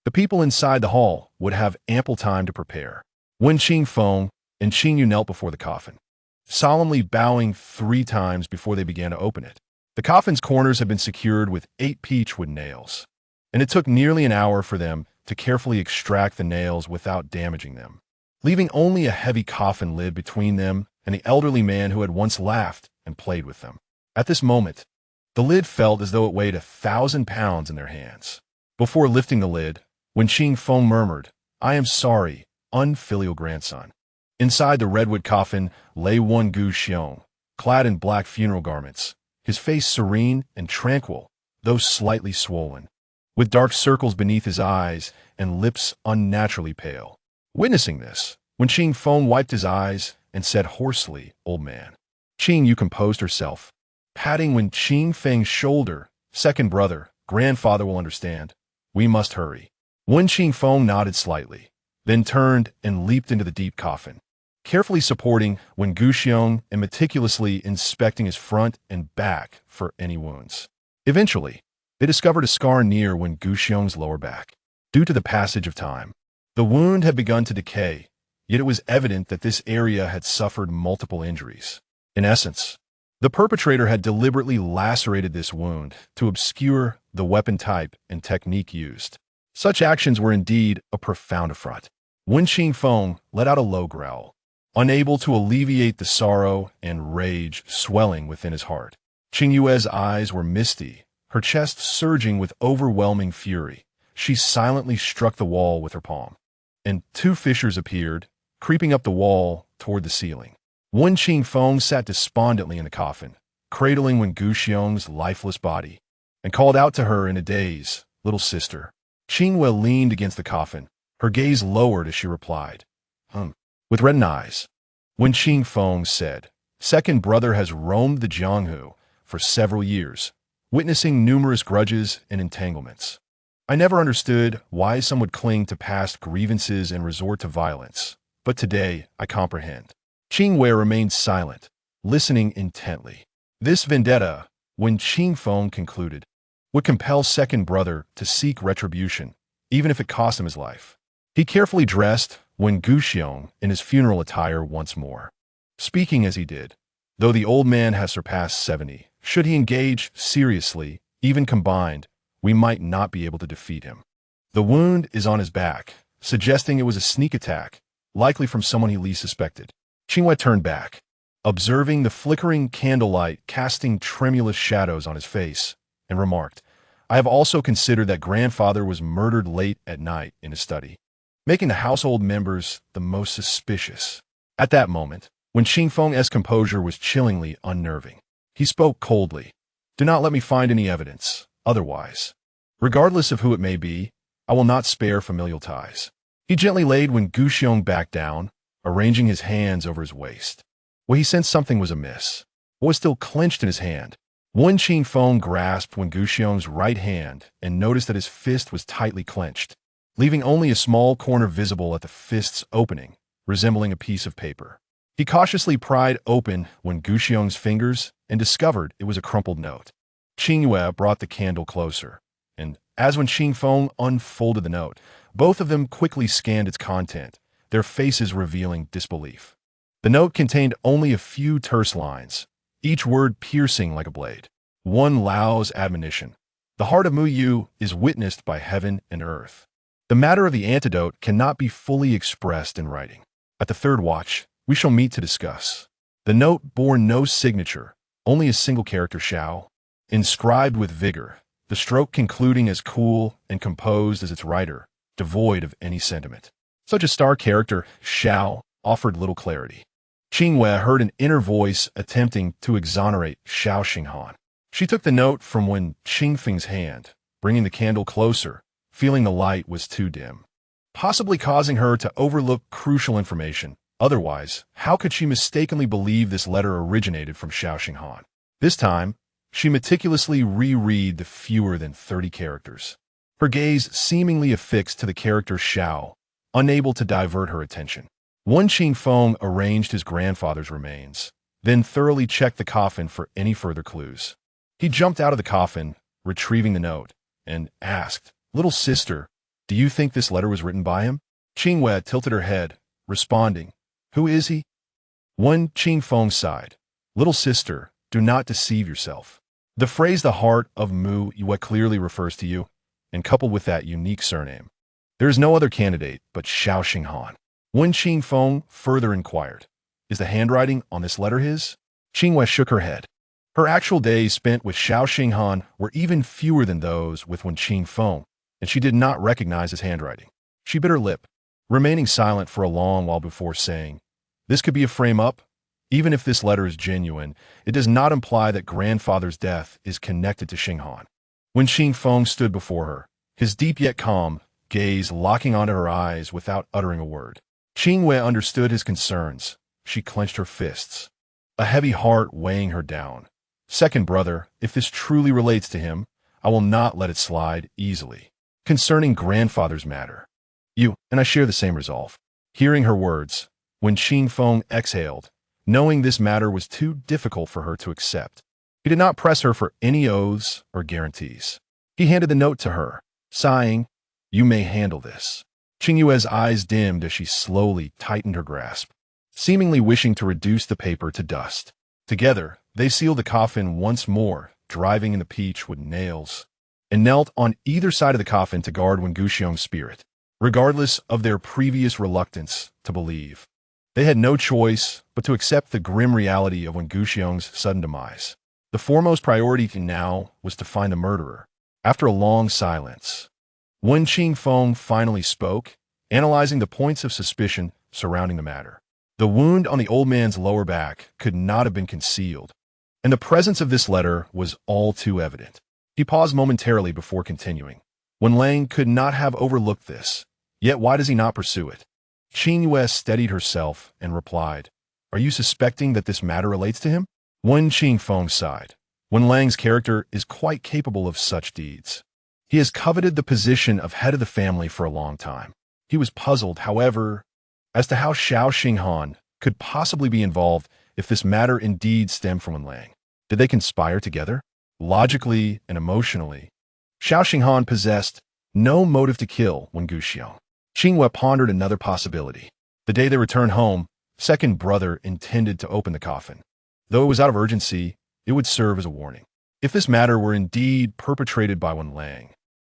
S1: the people inside the hall would have ample time to prepare. Wen Qingfeng and Qingyue knelt before the coffin, solemnly bowing 3 times before they began to open it. The coffin's corners had been secured with 8 peachwood nails, and it took nearly an hour for them to carefully extract the nails without damaging them, leaving only a heavy coffin lid between them and the elderly man who had once laughed and played with them. At this moment, the lid felt as though it weighed 1,000 pounds in their hands. Before lifting the lid, Wen Qingfeng murmured, "I am sorry, unfilial grandson." Inside the redwood coffin lay one Gu Xiong, clad in black funeral garments, his face serene and tranquil, though slightly swollen, with dark circles beneath his eyes and lips unnaturally pale. Witnessing this, Wen Qingfeng wiped his eyes and said hoarsely, "Old man." Qingyue composed herself, patting Wen Qingfeng's shoulder. "Second brother, grandfather will understand. We must hurry." Wen Qingfeng nodded slightly, then turned and leaped into the deep coffin, carefully supporting Wen Guxiong and meticulously inspecting his front and back for any wounds. Eventually, they discovered a scar near Wen Guxiong's lower back. Due to the passage of time, the wound had begun to decay, yet it was evident that this area had suffered multiple injuries. In essence, the perpetrator had deliberately lacerated this wound to obscure the weapon type and technique used. Such actions were indeed a profound affront. Wen Qingfeng let out a low growl, unable to alleviate the sorrow and rage swelling within his heart. Qingyue's eyes were misty, her chest surging with overwhelming fury. She silently struck the wall with her palm, and 2 fissures appeared, creeping up the wall toward the ceiling. Wen Qingfeng sat despondently in the coffin, cradling Wen Guxiong's lifeless body, and called out to her in a daze, "Little sister." Qingyue leaned against the coffin, her gaze lowered as she replied, with reddened eyes. Wen Qingfeng said, "Second brother has roamed the Jianghu for several years, witnessing numerous grudges and entanglements. I never understood why some would cling to past grievances and resort to violence, but today I comprehend." Qingyue remained silent, listening intently. This vendetta, Wen Qingfeng concluded, would compel second brother to seek retribution, even if it cost him his life. He carefully dressed Wen Guxiong in his funeral attire once more, speaking as he did, "Though the old man has surpassed 70, should he engage seriously, even combined, we might not be able to defeat him. The wound is on his back, suggesting it was a sneak attack, likely from someone he least suspected." Qingyue turned back, observing the flickering candlelight casting tremulous shadows on his face, and remarked, "I have also considered that grandfather was murdered late at night in his study, making the household members the most suspicious." At that moment, Wen Qingfeng's composure was chillingly unnerving. He spoke coldly, "Do not let me find any evidence. Otherwise, regardless of who it may be, I will not spare familial ties." He gently laid Wen Guxiong back down, arranging his hands over his waist. Well, he sensed something was amiss. What was still clenched in his hand? Wen Qingfeng grasped Wen Guxiong's right hand and noticed that his fist was tightly clenched, leaving only a small corner visible at the fist's opening, resembling a piece of paper. He cautiously pried open Wen Guxiong's fingers and discovered it was a crumpled note. Qingyue brought the candle closer, and as Wen Qingfeng unfolded the note, both of them quickly scanned its content, their faces revealing disbelief. The note contained only a few terse lines, each word piercing like a blade. One Lao's admonition: "The heart of Mu Yu is witnessed by heaven and earth. The matter of the antidote cannot be fully expressed in writing. At the 3rd watch, we shall meet to discuss." The note bore no signature, only a single character Shao, inscribed with vigor, the stroke concluding as cool and composed as its writer, devoid of any sentiment. Such a star character, Shao, offered little clarity. Qingyue heard an inner voice attempting to exonerate Shao Xinghan. She took the note from Wen Qingfeng's hand, bringing the candle closer, feeling the light was too dim, possibly causing her to overlook crucial information. Otherwise, how could she mistakenly believe this letter originated from Shao Xinghan? This time, she meticulously reread the fewer than 30 characters. her gaze seemingly affixed to the character Xiao, unable to divert her attention. Wen Qingfeng arranged his grandfather's remains, then thoroughly checked the coffin for any further clues. He jumped out of the coffin, retrieving the note, and asked, "Little sister, do you think this letter was written by him?" Qingyue tilted her head, responding, "Who is he?" Wen Qingfeng sighed. "Little sister, do not deceive yourself. The phrase the heart of Mu Yue clearly refers to you, and coupled with that unique surname. There is no other candidate but Xiao Xinghan." Wen Qingfeng further inquired, "Is the handwriting on this letter his?" Qingyue shook her head. Her actual days spent with Xiao Xinghan were even fewer than those with Wen Qingfeng, and she did not recognize his handwriting. She bit her lip, remaining silent for a long while before saying, "This could be a frame-up. Even if this letter is genuine, it does not imply that grandfather's death is connected to Xinghan." When Qingfeng stood before her, his deep yet calm gaze locking onto her eyes without uttering a word. Qingyue understood his concerns. She clenched her fists, a heavy heart weighing her down. "Second brother, if this truly relates to him, I will not let it slide easily. Concerning grandfather's matter, you and I share the same resolve." Hearing her words, when Qingfeng exhaled, knowing this matter was too difficult for her to accept, he did not press her for any oaths or guarantees. He handed the note to her, sighing, "You may handle this." Qingyue's eyes dimmed as she slowly tightened her grasp, seemingly wishing to reduce the paper to dust. Together, they sealed the coffin once more, driving in the peach with nails, and knelt on either side of the coffin to guard Wen Wuxiong's spirit. Regardless of their previous reluctance to believe, they had no choice but to accept the grim reality of Wen Wuxiong's sudden demise. The foremost priority now was to find the murderer. After a long silence, Wen Qingfeng finally spoke, analyzing the points of suspicion surrounding the matter. The wound on the old man's lower back could not have been concealed, and the presence of this letter was all too evident. He paused momentarily before continuing. Wen Lang could not have overlooked this, yet why does he not pursue it? Qingyue steadied herself and replied, "Are you suspecting that this matter relates to him?" Wen Qingfeng sighed. Wen Lang's character is quite capable of such deeds. He has coveted the position of head of the family for a long time. He was puzzled, however, as to how Xiao Xinghan could possibly be involved if this matter indeed stemmed from Wen Lang. Did they conspire together? Logically and emotionally, Xiao Xinghan possessed no motive to kill Wen Wuxiong. Qingyue pondered another possibility. The day they returned home, second brother intended to open the coffin. Though it was out of urgency, it would serve as a warning. If this matter were indeed perpetrated by Wen Lang,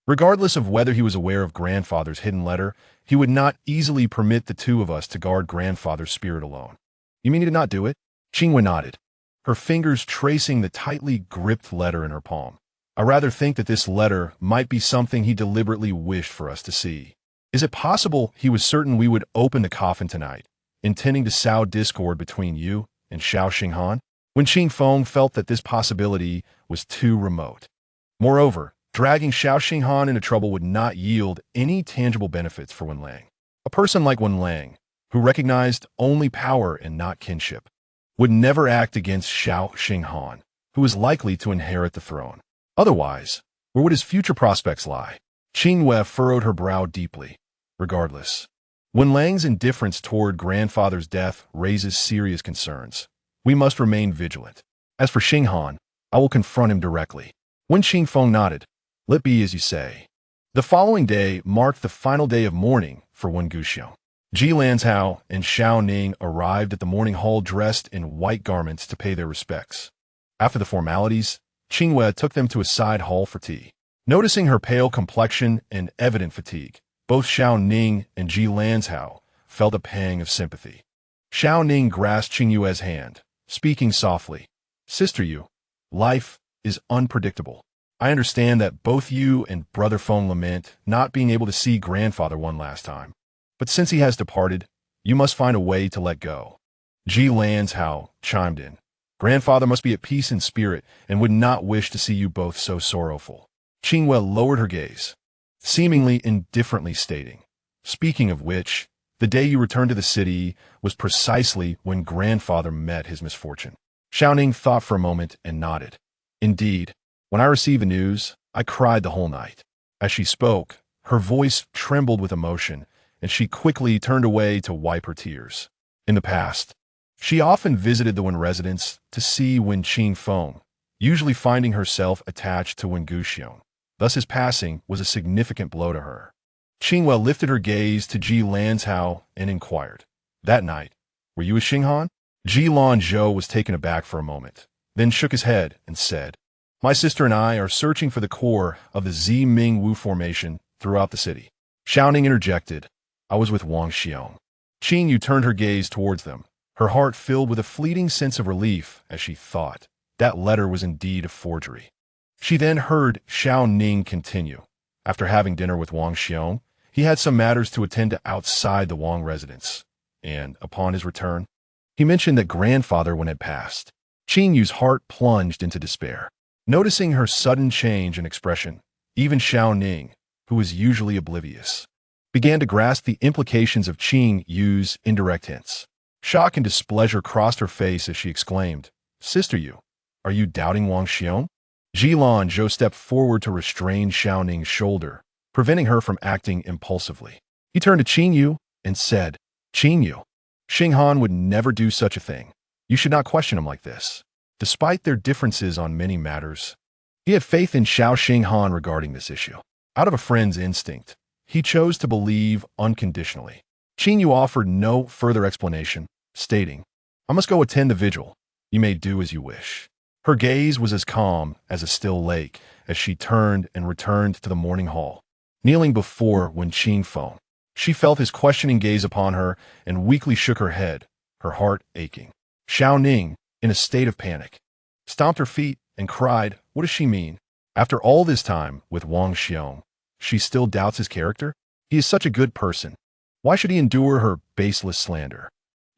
S1: regardless of whether he was aware of grandfather's hidden letter, he would not easily permit the two of us to guard grandfather's spirit alone. "You mean he did not do it?" Qingyue nodded, her fingers tracing the tightly gripped letter in her palm. "I rather think that this letter might be something he deliberately wished for us to see. Is it possible he was certain we would open the coffin tonight, intending to sow discord between you and Xiao Xinghan?" Wen Qingfeng felt that this possibility was too remote. Moreover, dragging Xiao Xinghan into trouble would not yield any tangible benefits for Wen Lang. A person like Wen Lang, who recognized only power and not kinship, would never act against Xiao Xinghan, who was likely to inherit the throne. Otherwise, where would his future prospects lie? Qingyue furrowed her brow deeply. Regardless, Wen Lang's indifference toward grandfather's death raises serious concerns. We must remain vigilant. As for Xinghan, I will confront him directly. Wen Qingfeng nodded. "Let be as you say." The following day marked the final day of mourning for Wen Wuxiong. Ji Lanzhao and Xiao Ning arrived at the mourning hall dressed in white garments to pay their respects. After the formalities, Qingyue took them to a side hall for tea. Noticing her pale complexion and evident fatigue, both Xiao Ning and Ji Lanzhao felt a pang of sympathy. Xiao Ning grasped Qingyue's hand, speaking softly. "Sister Yu, life is unpredictable. I understand that both you and Brother Feng lament not being able to see grandfather one last time. But since he has departed, you must find a way to let go." Ji Lanzhao chimed in. "Grandfather must be at peace in spirit and would not wish to see you both so sorrowful." Qingyue lowered her gaze, seemingly indifferently stating, "Speaking of which, the day you returned to the city was precisely when grandfather met his misfortune." Xiao Ning thought for a moment and nodded. "Indeed, when I received the news, I cried the whole night. As she spoke, her voice trembled with emotion, and she quickly turned away to wipe her tears. In the past, she often visited the Wen residence to see Wen Qingfeng, usually finding herself attached to Wen Guxiong. Thus his passing was a significant blow to her. Qingyue lifted her gaze to Ji Lanzhao and inquired, "That night, were you with Xinghan?" Ji Lanzhao was taken aback for a moment, then shook his head and said, "My sister and I are searching for the core of the Wen Wu formation throughout the city." Xiaoning interjected, "I was with Wang Xiong." Qingyue turned her gaze towards them, her heart filled with a fleeting sense of relief as she thought that letter was indeed a forgery. She then heard Xiao Ning continue. After having dinner with Wang Xiong, he had some matters to attend to outside the Wang residence, and upon his return, he mentioned that grandfather Wen had passed. Qingyue's heart plunged into despair. Noticing her sudden change in expression, even Xiao Ning, who was usually oblivious, began to grasp the implications of Qingyue's indirect hints. Shock and displeasure crossed her face as she exclaimed, "Sister Yu, are you doubting Wang Xiong?" Ji Lanzhao stepped forward to restrain Xiao Ning's shoulder, preventing her from acting impulsively. He turned to Qingyue and said, "Qingyue, Xinghan would never do such a thing. You should not question him like this." Despite their differences on many matters, he had faith in Xiao Xinghan regarding this issue. Out of a friend's instinct, he chose to believe unconditionally. Qingyue offered no further explanation, stating, "I must go attend the vigil. You may do as you wish." Her gaze was as calm as a still lake as she turned and returned to the morning hall. Kneeling before Wen Qingfeng, she felt his questioning gaze upon her and weakly shook her head, her heart aching. Xiao Ning, in a state of panic, stomped her feet and cried, "What does she mean? After all this time with Wang Xiong, she still doubts his character? He is such a good person. Why should he endure her baseless slander?"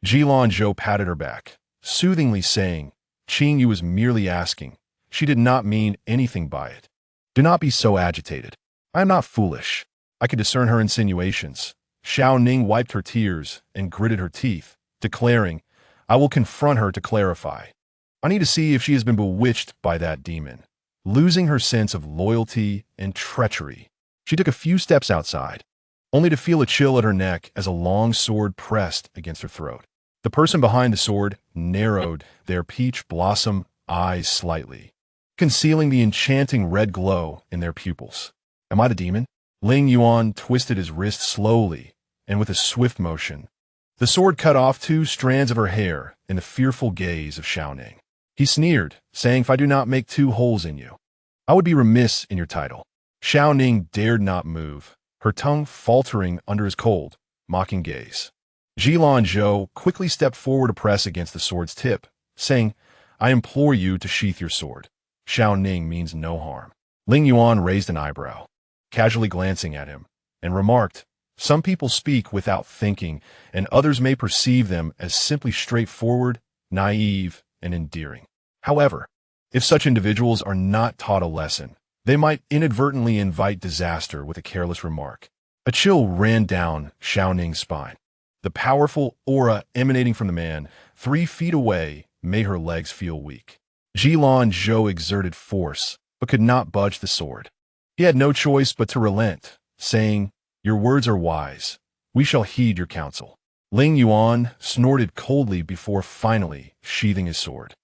S1: Ji Lanzhao patted her back, soothingly saying, "Qingyue was merely asking. She did not mean anything by it. Do not be so agitated. I am not foolish. I can discern her insinuations." Xiao Ning wiped her tears and gritted her teeth, declaring, "I will confront her to clarify. I need to see if she has been bewitched by that demon." Losing her sense of loyalty and treachery, she took a few steps outside, only to feel a chill at her neck as a long sword pressed against her throat. The person behind the sword narrowed their peach blossom eyes slightly, concealing the enchanting red glow in their pupils. "Am I the demon?" Lingyuan twisted his wrist slowly, and with a swift motion, the sword cut off 2 strands of her hair in the fearful gaze of Xiao Ning. He sneered, saying, "If I do not make 2 holes in you, I would be remiss in your title." Xiao Ning dared not move, her tongue faltering under his cold, mocking gaze. Ji Lanzhao quickly stepped forward to press against the sword's tip, saying, "I implore you to sheath your sword. Xiao Ning means no harm." Lingyuan raised an eyebrow, casually glancing at him, and remarked, "Some people speak without thinking, and others may perceive them as simply straightforward, naive, and endearing. However, if such individuals are not taught a lesson, they might inadvertently invite disaster with a careless remark." A chill ran down Xiao Ning's spine. The powerful aura emanating from the man 3 feet away made her legs feel weak. Ji Lanzhao exerted force, but could not budge the sword. He had no choice but to relent, saying, "Your words are wise. We shall heed your counsel." Lingyuan snorted coldly before finally sheathing his sword.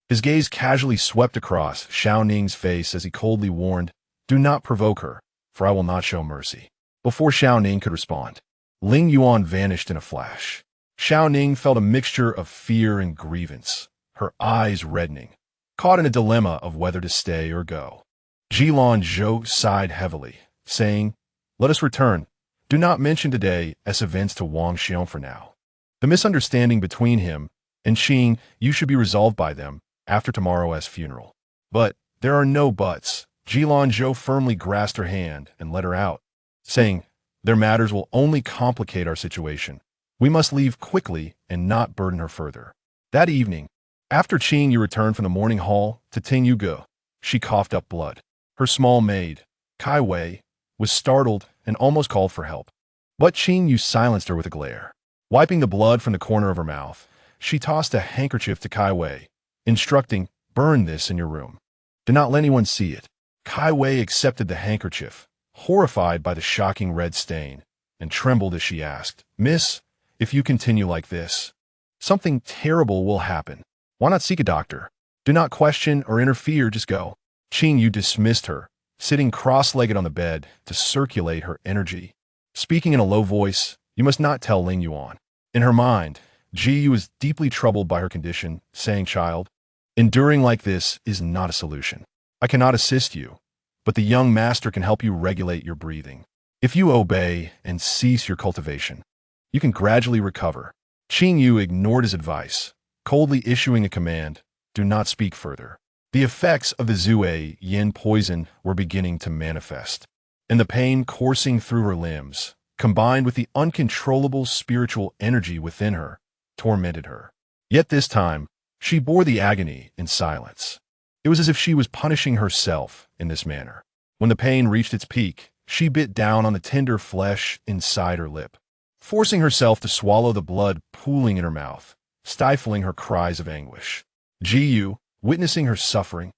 S1: His gaze casually swept across Xiao Ning's face as he coldly warned, "Do not provoke her, for I will not show mercy." Before Xiao Ning could respond, Lingyuan vanished in a flash. Xiao Ning felt a mixture of fear and grievance, her eyes reddening, caught in a dilemma of whether to stay or go. Ji Lanzhao sighed heavily, saying, "Let us return. Do not mention today as events to Wang Xiong for now. The misunderstanding between him and Qingyue should be resolved by them after tomorrow's funeral." "But there are no buts." Ji Lanzhao firmly grasped her hand and led her out, saying, "Their matters will only complicate our situation. We must leave quickly and not burden her further." That evening, after Qingyue returned from the morning hall to Qingyue, she coughed up blood. Her small maid, Qingyue, was startled and almost called for help. But Qingyue silenced her with a glare. Wiping the blood from the corner of her mouth, she tossed a handkerchief to Qingyue, instructing, "Burn this in your room. Do not let anyone see it." Qingyue accepted the handkerchief, horrified by the shocking red stain, and trembled as she asked, "Miss, if you continue like this, something terrible will happen. Why not seek a doctor? Do not question or interfere, just go." Qingyue dismissed her, sitting cross-legged on the bed to circulate her energy. Speaking in a low voice, "You must not tell Lingyuan." In her mind, Qingyue was deeply troubled by her condition, saying, "Child, enduring like this is not a solution. I cannot assist you, but the young master can help you regulate your breathing. If you obey and cease your cultivation, you can gradually recover." Qingyue ignored his advice, coldly issuing a command, "Do not speak further." The effects of the Zue Yin poison were beginning to manifest, and the pain coursing through her limbs, combined with the uncontrollable spiritual energy within her, tormented her. Yet this time, she bore the agony in silence. It was as if she was punishing herself in this manner. When the pain reached its peak, she bit down on the tender flesh inside her lip, forcing herself to swallow the blood pooling in her mouth, stifling her cries of anguish. Qingyue, witnessing her suffering,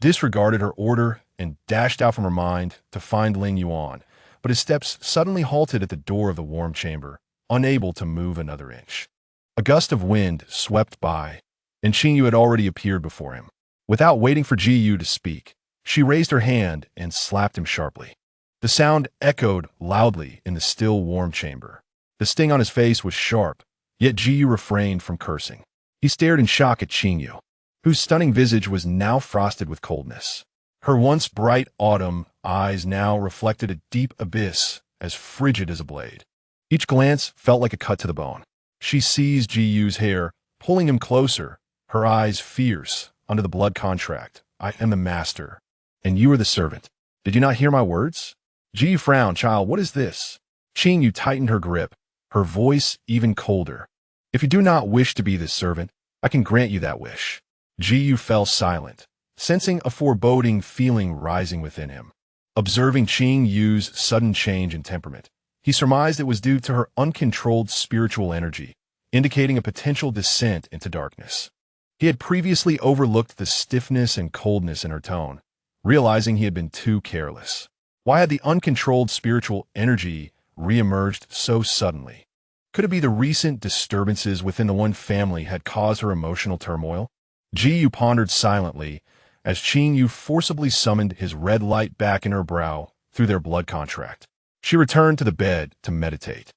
S1: disregarded her order and dashed out from her mind to find Lingyuan, but his steps suddenly halted at the door of the warm chamber, unable to move another inch. A gust of wind swept by, and Qingyue had already appeared before him. Without waiting for Qingyue to speak, she raised her hand and slapped him sharply. The sound echoed loudly in the still warm chamber. The sting on his face was sharp, yet Qingyue refrained from cursing. He stared in shock at Qingyue, whose stunning visage was now frosted with coldness. Her once bright autumn eyes now reflected a deep abyss as frigid as a blade. Each glance felt like a cut to the bone. She seized Qingyue's hair, pulling him closer, her eyes fierce under the blood contract. "I am the master, and you are the servant. Did you not hear my words?" Qingyue frowned. "Child, what is this?" Qingyue tightened her grip, her voice even colder. "If you do not wish to be the servant, I can grant you that wish." Qingyue fell silent, sensing a foreboding feeling rising within him. Observing Qingyue's sudden change in temperament, he surmised it was due to her uncontrolled spiritual energy, indicating a potential descent into darkness. He had previously overlooked the stiffness and coldness in her tone, realizing he had been too careless. Why had the uncontrolled spiritual energy reemerged so suddenly? Could it be the recent disturbances within the one family had caused her emotional turmoil? Qingyue pondered silently as Qingyue forcibly summoned his red light back in her brow through their blood contract. She returned to the bed to meditate,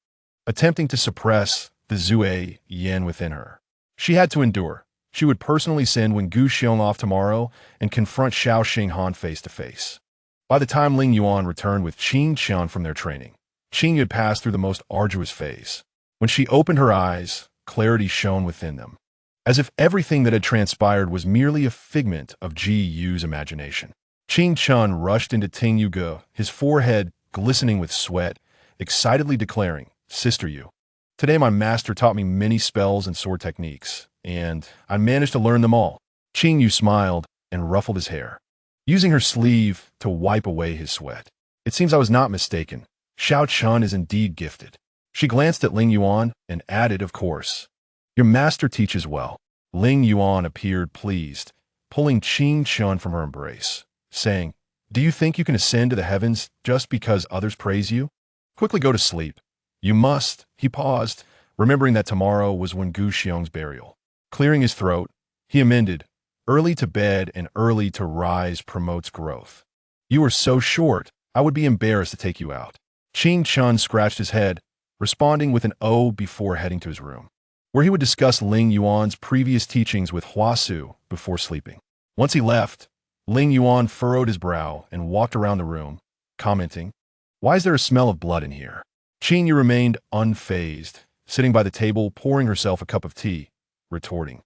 S1: attempting to suppress the Zue Yin within her. She had to endure. She would personally send Wen Wu off tomorrow and confront Xiao Xinghan face to face. By the time Lingyuan returned with Qin Qian from their training, Qingyue had passed through the most arduous phase. When she opened her eyes, clarity shone within them, as if everything that had transpired was merely a figment of Qingyue's imagination. Qin Qian rushed into Qingyue, his forehead glistening with sweat, excitedly declaring, "Sister Yu, today my master taught me many spells and sword techniques, and I managed to learn them all." Qingyue smiled and ruffled his hair, using her sleeve to wipe away his sweat. "It seems I was not mistaken. Xiao Chun is indeed gifted." She glanced at Lingyuan and added, "Of course. Your master teaches well." Lingyuan appeared pleased, pulling Qin Qian from her embrace, saying, "Do you think you can ascend to the heavens just because others praise you? Quickly go to sleep. You must." He paused, remembering that tomorrow was Wen Wu's burial. Clearing his throat, he amended, "Early to bed and early to rise promotes growth. You are so short, I would be embarrassed to take you out." Qin Qian scratched his head, responding with an "oh" before heading to his room, where he would discuss Lingyuan's previous teachings with Huasu before sleeping. Once he left, Lingyuan furrowed his brow and walked around the room, commenting, "Why is there a smell of blood in here?" Qingyue remained unfazed, sitting by the table pouring herself a cup of tea, retorting,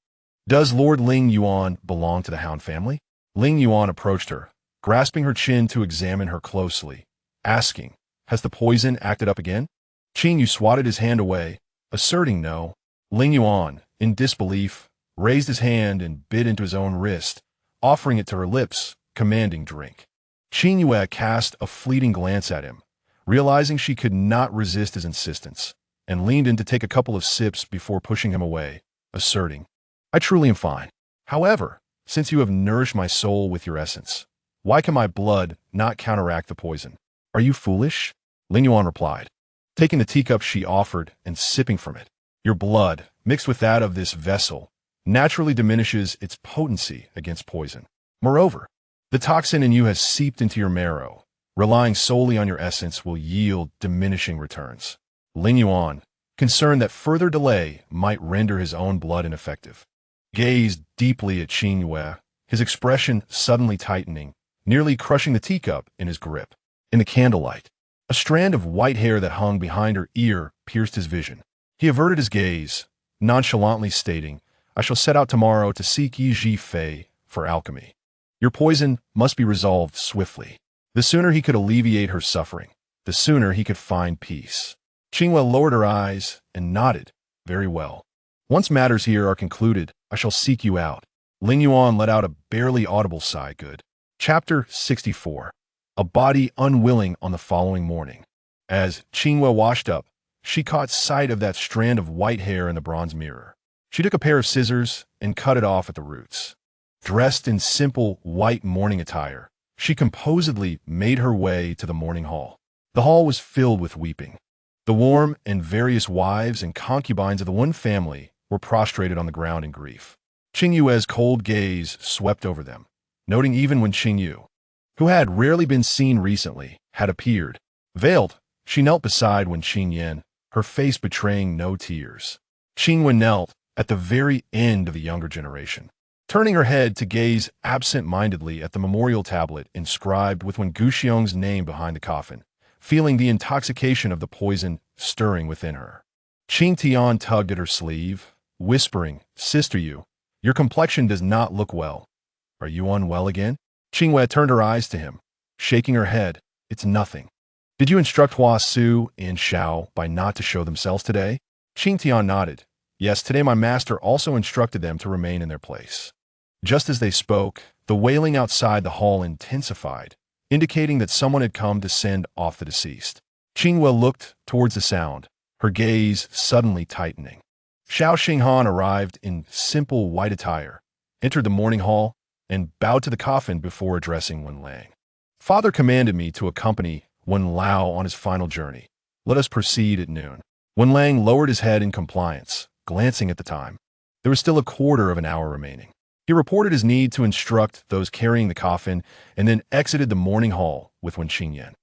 S1: "Does Lord Lingyuan belong to the Hound family?" Lingyuan approached her, grasping her chin to examine her closely, asking, "Has the poison acted up again?" Qingyue swatted his hand away, asserting no. Lingyuan, in disbelief, raised his hand and bit into his own wrist, offering it to her lips, commanding drink. Qingyue cast a fleeting glance at him, realizing she could not resist his insistence, and leaned in to take a couple of sips before pushing him away, asserting, "I truly am fine. However, since you have nourished my soul with your essence, why can my blood not counteract the poison?" Are you foolish? Lingyuan replied, taking the teacup she offered and sipping from it. Your blood, mixed with that of this vessel, naturally diminishes its potency against poison. Moreover, the toxin in you has seeped into your marrow. Relying solely on your essence will yield diminishing returns. Lingyuan, concerned that further delay might render his own blood ineffective, gazed deeply at Qingyue, his expression suddenly tightening, nearly crushing the teacup in his grip. In the candlelight, a strand of white hair that hung behind her ear pierced his vision. He averted his gaze, nonchalantly stating, I shall set out tomorrow to seek Yi Fei for alchemy. Your poison must be resolved swiftly. The sooner he could alleviate her suffering, the sooner he could find peace. Qingyue lowered her eyes and nodded. Very well. Once matters here are concluded, I shall seek you out. Lingyuan let out a barely audible sigh. Good. Chapter 64. A body unwilling on the following morning. As Qingyue washed up, she caught sight of that strand of white hair in the bronze mirror. She took a pair of scissors and cut it off at the roots. Dressed in simple white mourning attire, she composedly made her way to the mourning hall. The hall was filled with weeping. The warm and various wives and concubines of the Wen family were prostrated on the ground in grief. Qingyue's cold gaze swept over them, noting even when Qingyue, who had rarely been seen recently, had appeared. Veiled, she knelt beside Wen Qingyue, her face betraying no tears. Qingyue knelt at the very end of the younger generation, turning her head to gaze absent-mindedly at the memorial tablet inscribed with Wen Guxiong's name behind the coffin, feeling the intoxication of the poison stirring within her. Qing Tian tugged at her sleeve, whispering, Sister Yu, your complexion does not look well. Are you unwell again? Qingyue turned her eyes to him, shaking her head. It's nothing. Did you instruct Hua Su and Xiao by not to show themselves today? Qing Tian nodded. Yes, today my master also instructed them to remain in their place. Just as they spoke, the wailing outside the hall intensified, indicating that someone had come to send off the deceased. Qingyue looked towards the sound, her gaze suddenly tightening. Xiao Xinghan arrived in simple white attire, entered the mourning hall, and bowed to the coffin before addressing Wen Lang. Father commanded me to accompany Wen Lao on his final journey. Let us proceed at noon. Wen Lang lowered his head in compliance, glancing at the time. There was still a quarter of an hour remaining. He reported his need to instruct those carrying the coffin and then exited the mourning hall with Wen Qingyue.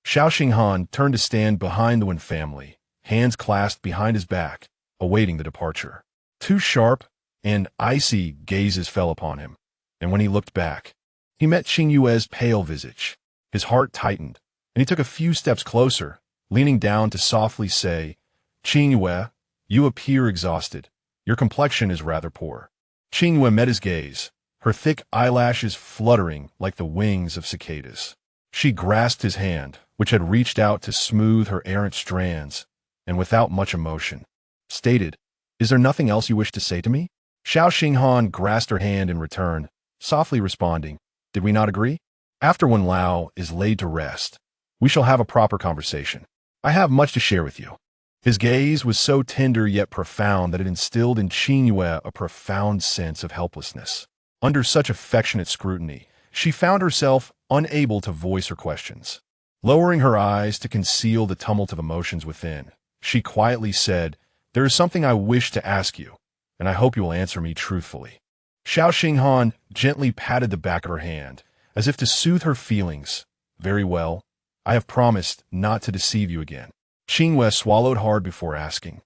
S1: Xiao Xinghan turned to stand behind the Wen family, hands clasped behind his back, awaiting the departure. Two sharp and icy gazes fell upon him, and when he looked back, he met Qingyue's pale visage. His heart tightened, and he took a few steps closer, leaning down to softly say, Qingyue, you appear exhausted. Your complexion is rather poor. Qingyue met his gaze, her thick eyelashes fluttering like the wings of cicadas. She grasped his hand, which had reached out to smooth her errant strands, and without much emotion, stated, Is there nothing else you wish to say to me? Xiao Xinghan grasped her hand in return, softly responding, Did we not agree? After Wen Lao is laid to rest, we shall have a proper conversation. I have much to share with you. His gaze was so tender yet profound that it instilled in Qingyue a profound sense of helplessness. Under such affectionate scrutiny, she found herself unable to voice her questions. Lowering her eyes to conceal the tumult of emotions within, she quietly said, There is something I wish to ask you, and I hope you will answer me truthfully. Xiao Xinghan gently patted the back of her hand, as if to soothe her feelings. Very well. I have promised not to deceive you again. Qingyue swallowed hard before asking,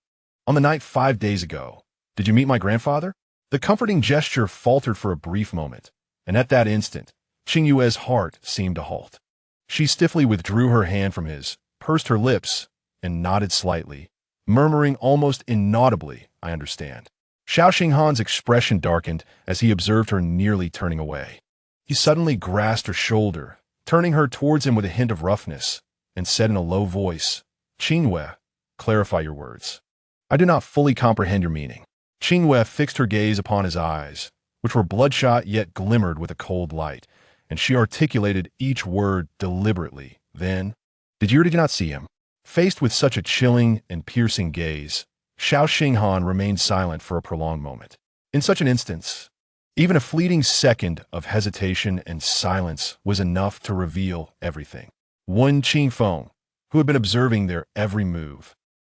S1: On the night 5 days ago, did you meet my grandfather? The comforting gesture faltered for a brief moment, and at that instant, Qingyue's heart seemed to halt. She stiffly withdrew her hand from his, pursed her lips, and nodded slightly, murmuring almost inaudibly, I understand. Xiao Xinghan's expression darkened as he observed her nearly turning away. He suddenly grasped her shoulder, turning her towards him with a hint of roughness, and said in a low voice, Qingyue, clarify your words. I do not fully comprehend your meaning. Qingyue fixed her gaze upon his eyes, which were bloodshot yet glimmered with a cold light, and she articulated each word deliberately. Then, did you or did you not see him? Faced with such a chilling and piercing gaze, Xiao Xinghan remained silent for a prolonged moment. In such an instance, even a fleeting second of hesitation and silence was enough to reveal everything. Wen Qingfeng, who had been observing their every move,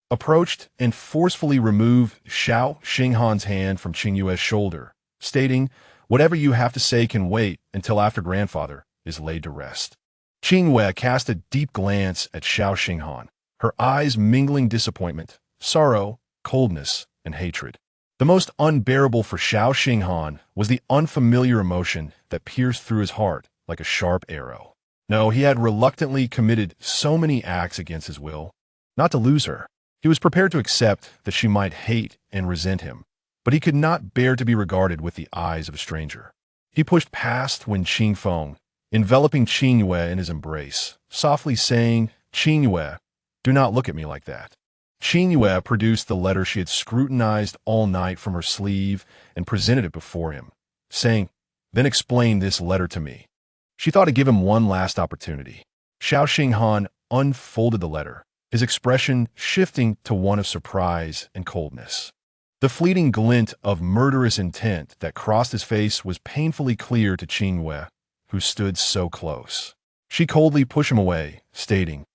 S1: approached and forcefully removed Xiao Xinghan's hand from Qingyue's shoulder, stating, "Whatever you have to say can wait until after grandfather is laid to rest." Qingyue cast a deep glance at Xiao Xinghan, her eyes mingling disappointment, sorrow, coldness, and hatred. The most unbearable for Xiao Xinghan was the unfamiliar emotion that pierced through his heart like a sharp arrow. No, he had reluctantly committed so many acts against his will, not to lose her. He was prepared to accept that she might hate and resent him, but he could not bear to be regarded with the eyes of a stranger. He pushed past Wen Qingfeng, enveloping Qingyue in his embrace, softly saying, "Qingyue, do not look at me like that." Qingyue produced the letter she had scrutinized all night from her sleeve and presented it before him, saying, "Then explain this letter to me." She thought to give him one last opportunity. Xiao Xinghan unfolded the letter, his expression shifting to one of surprise and coldness. The fleeting glint of murderous intent that crossed his face was painfully clear to Qingyue, who stood so close. She coldly pushed him away, stating,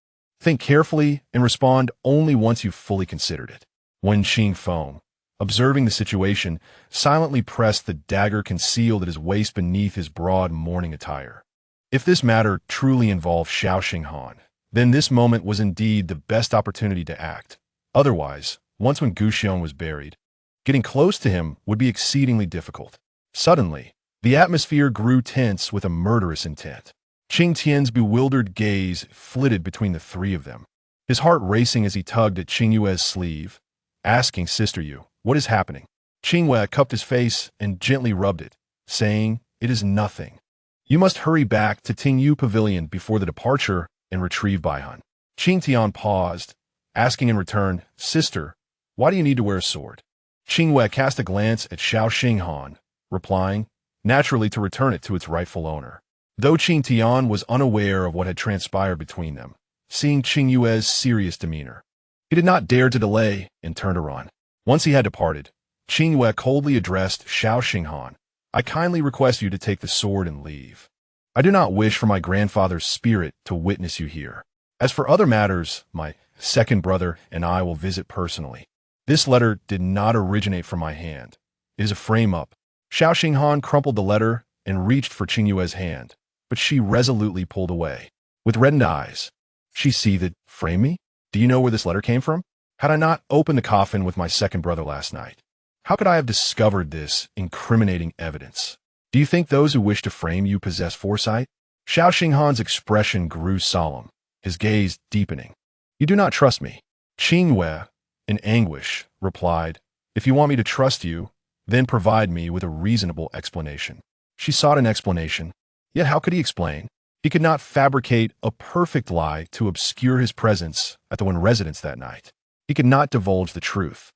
S1: "Think carefully and respond only once you've fully considered it." Wen Qingfeng, observing the situation, silently pressed the dagger concealed at his waist beneath his broad mourning attire. If this matter truly involved Xiao Xinghan, then this moment was indeed the best opportunity to act. Otherwise, once when Guxion was buried, getting close to him would be exceedingly difficult. Suddenly, the atmosphere grew tense with a murderous intent. Qing Tian's bewildered gaze flitted between the three of them, his heart racing as he tugged at Qingyue's sleeve, asking, "Sister Yu, what is happening?" Qingyue cupped his face and gently rubbed it, saying, "It is nothing. You must hurry back to Qingyue Pavilion before the departure and retrieve Baihan." Qing Tian paused, asking in return, "Sister, why do you need to wear a sword?" Qingyue cast a glance at Xiao Xinghan, replying, "Naturally to return it to its rightful owner." Though Qing Tian was unaware of what had transpired between them, seeing Qingyue's serious demeanor, he did not dare to delay and turned to run. Once he had departed, Qingyue coldly addressed Xiao Xinghan, "I kindly request you to take the sword and leave. I do not wish for my grandfather's spirit to witness you here. As for other matters, my second brother and I will visit personally. This letter did not originate from my hand. It is a frame-up." Xiao Xinghan crumpled the letter and reached for Qingyue's hand, but she resolutely pulled away. With reddened eyes, she seethed, "Frame me? Do you know where this letter came from? Had I not opened the coffin with my second brother last night? How could I have discovered this incriminating evidence? Do you think those who wish to frame you possess foresight?" Xiao Xinghan's expression grew solemn, his gaze deepening. "You do not trust me." Qingyue, in anguish, replied, "If you want me to trust you, then provide me with a reasonable explanation." She sought an explanation, yet how could he explain? He could not fabricate a perfect lie to obscure his presence at the Wen residence that night. He could not divulge the truth,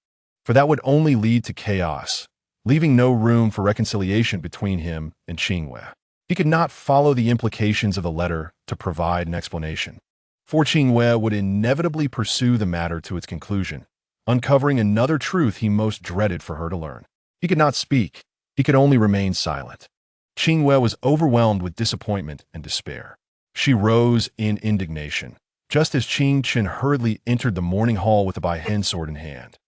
S1: for that would only lead to chaos, leaving no room for reconciliation between him and Qingyue. He could not follow the implications of the letter to provide an explanation, for Qingyue would inevitably pursue the matter to its conclusion, uncovering another truth he most dreaded for her to learn. He could not speak. He could only remain silent. Qingyue was overwhelmed with disappointment and despair. She rose in indignation, just as Qing Chen hurriedly entered the morning hall with a Baihen sword in hand.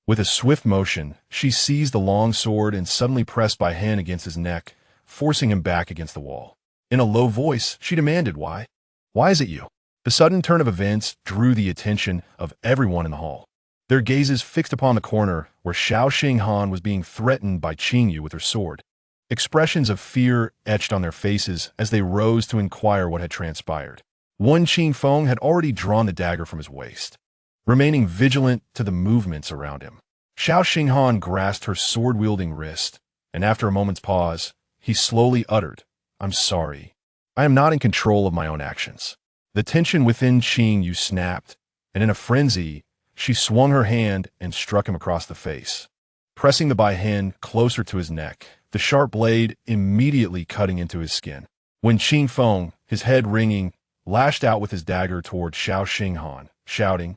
S1: With a swift motion, she seized the long sword and suddenly pressed Baihen against his neck, forcing him back against the wall. In a low voice, she demanded, "Why? Why is it you?" The sudden turn of events drew the attention of everyone in the hall, their gazes fixed upon the corner where Xiao Xinghan was being threatened by Qingyue with her sword. Expressions of fear etched on their faces as they rose to inquire what had transpired. Wen Qingfeng had already drawn the dagger from his waist, remaining vigilant to the movements around him. Xiao Xinghan grasped her sword-wielding wrist, and after a moment's pause, he slowly uttered, "I'm sorry. I am not in control of my own actions." The tension within Qingyue snapped, and in a frenzy, she swung her hand and struck him across the face, pressing the Baihen closer to his neck, the sharp blade immediately cutting into his skin. When Qingfeng, his head ringing, lashed out with his dagger toward Xiao Xinghan, shouting,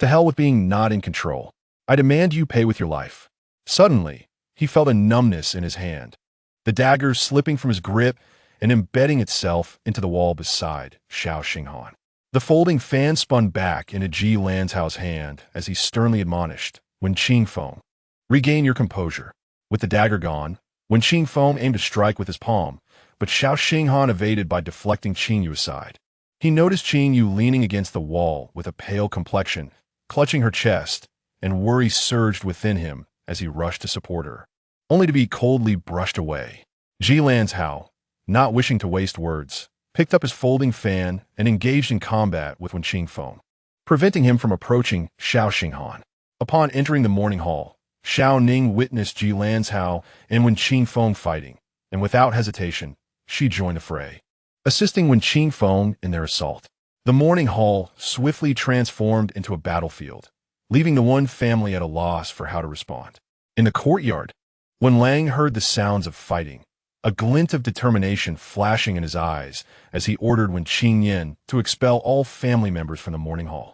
S1: "To hell with being not in control. I demand you pay with your life." Suddenly, he felt a numbness in his hand, the dagger slipping from his grip and embedding itself into the wall beside Xiao Xinghan. The folding fan spun back into Ji Lanzhao's hand as he sternly admonished, Wen Qingfeng, regain your composure. With the dagger gone, Wen Qingfeng aimed to strike with his palm, but Xiao Xinghan evaded by deflecting Qingyue aside. He noticed Qingyue leaning against the wall with a pale complexion, clutching her chest, and worry surged within him as he rushed to support her, only to be coldly brushed away. Ji Lanzhao, not wishing to waste words, picked up his folding fan and engaged in combat with Wen Qingfeng, preventing him from approaching Xiao Xinghan. Upon entering the morning hall, Xiao Ning witnessed Ji Lanzhao and Wen Qingfeng fighting, and without hesitation, she joined the fray, assisting Wen Qingfeng in their assault. The morning hall swiftly transformed into a battlefield, leaving the one family at a loss for how to respond. In the courtyard, when Lang heard the sounds of fighting, a glint of determination flashing in his eyes as he ordered Wen Qingyan to expel all family members from the morning hall.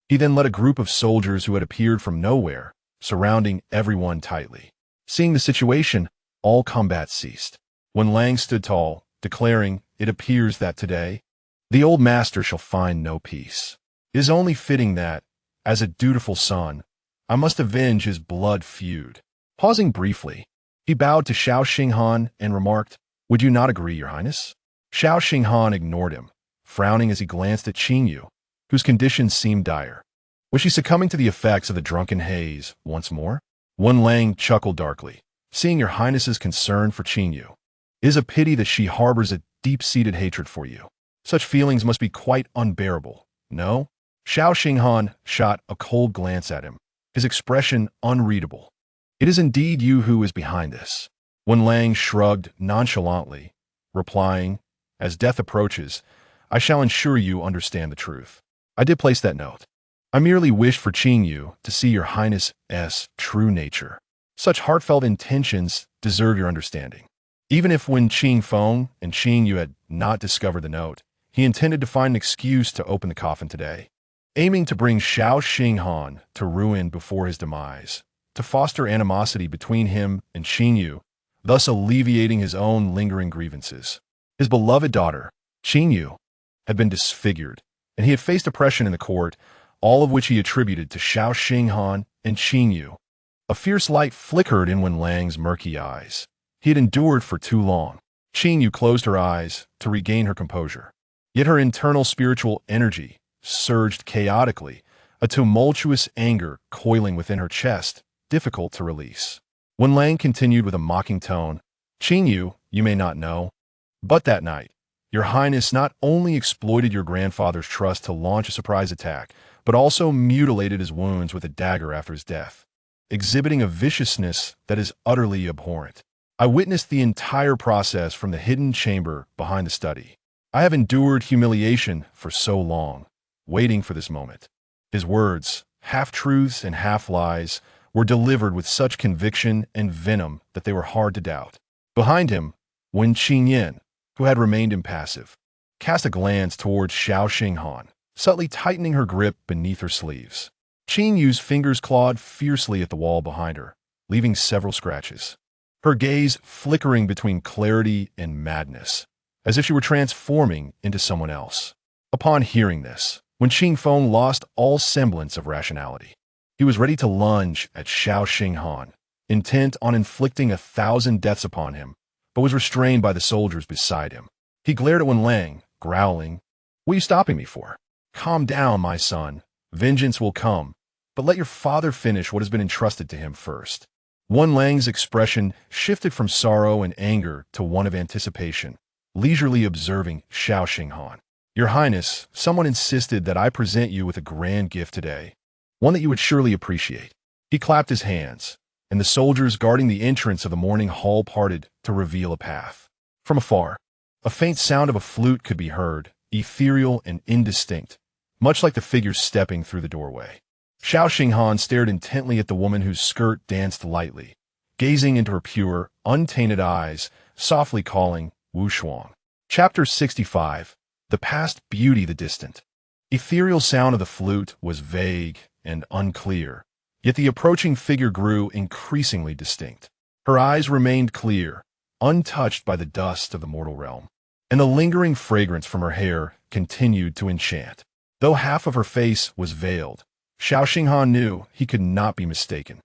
S1: He then led a group of soldiers who had appeared from nowhere, surrounding everyone tightly. Seeing the situation, all combat ceased. When Lang stood tall, declaring, "It appears that today, the old master shall find no peace. It is only fitting that, as a dutiful son, I must avenge his blood feud." Pausing briefly, he bowed to Xiao Xinghan and remarked, "Would you not agree, Your Highness?" Xiao Xinghan ignored him, frowning as he glanced at Qingyue, whose condition seemed dire. Was she succumbing to the effects of the drunken haze once more? Wen Lang chuckled darkly, seeing Your Highness's concern for Qingyue. It is a pity that she harbors a deep-seated hatred for you. Such feelings must be quite unbearable, no? Xiao Xinghan shot a cold glance at him, his expression unreadable. It is indeed you who is behind this. Wen Lang shrugged nonchalantly, replying, "As death approaches, I shall ensure you understand the truth. I did place that note. I merely wished for Qingyue to see Your Highness's true nature. Such heartfelt intentions deserve your understanding." Even if Wen Qingfeng and Qingyue had not discovered the note, he intended to find an excuse to open the coffin today, aiming to bring Xiao Xinghan to ruin before his demise, to foster animosity between him and Qingyue, thus alleviating his own lingering grievances. His beloved daughter, Qingyue, had been disfigured, and he had faced oppression in the court, all of which he attributed to Xiao Xinghan and Qingyue. A fierce light flickered in Wen Lang's murky eyes. He had endured for too long. Qingyue closed her eyes to regain her composure. Yet her internal spiritual energy surged chaotically, a tumultuous anger coiling within her chest, difficult to release. Wen Lang continued with a mocking tone, "Qingyue, you may not know, but that night, Your Highness not only exploited your grandfather's trust to launch a surprise attack, but also mutilated his wounds with a dagger after his death, exhibiting a viciousness that is utterly abhorrent. I witnessed the entire process from the hidden chamber behind the study. I have endured humiliation for so long, waiting for this moment." His words, half-truths and half-lies, were delivered with such conviction and venom that they were hard to doubt. Behind him, Wen Qingyan, who had remained impassive, cast a glance towards Xiao Xinghan, subtly tightening her grip beneath her sleeves. Qingyue's fingers clawed fiercely at the wall behind her, leaving several scratches. Her gaze flickering between clarity and madness, as if she were transforming into someone else. Upon hearing this, Wen Qingfeng lost all semblance of rationality. He was ready to lunge at Xiao Xinghan, intent on inflicting 1,000 deaths upon him, but was restrained by the soldiers beside him. He glared at Wen Lang, growling, "What are you stopping me for? Calm down, my son. Vengeance will come, but let your father finish what has been entrusted to him first." Wen Lang's expression shifted from sorrow and anger to one of anticipation, leisurely observing Xiao Xinghan. "Your Highness, someone insisted that I present you with a grand gift today, one that you would surely appreciate." He clapped his hands, and the soldiers guarding the entrance of the morning hall parted to reveal a path. From afar, a faint sound of a flute could be heard, ethereal and indistinct, much like the figures stepping through the doorway. Xiao Xinghan stared intently at the woman whose skirt danced lightly, gazing into her pure, untainted eyes, softly calling, "Wu Shuang." Chapter 65. The Past Beauty the Distant. Ethereal sound of the flute was vague and unclear, yet the approaching figure grew increasingly distinct. Her eyes remained clear, untouched by the dust of the mortal realm, and the lingering fragrance from her hair continued to enchant. Though half of her face was veiled, Xiao Xinghan knew he could not be mistaken.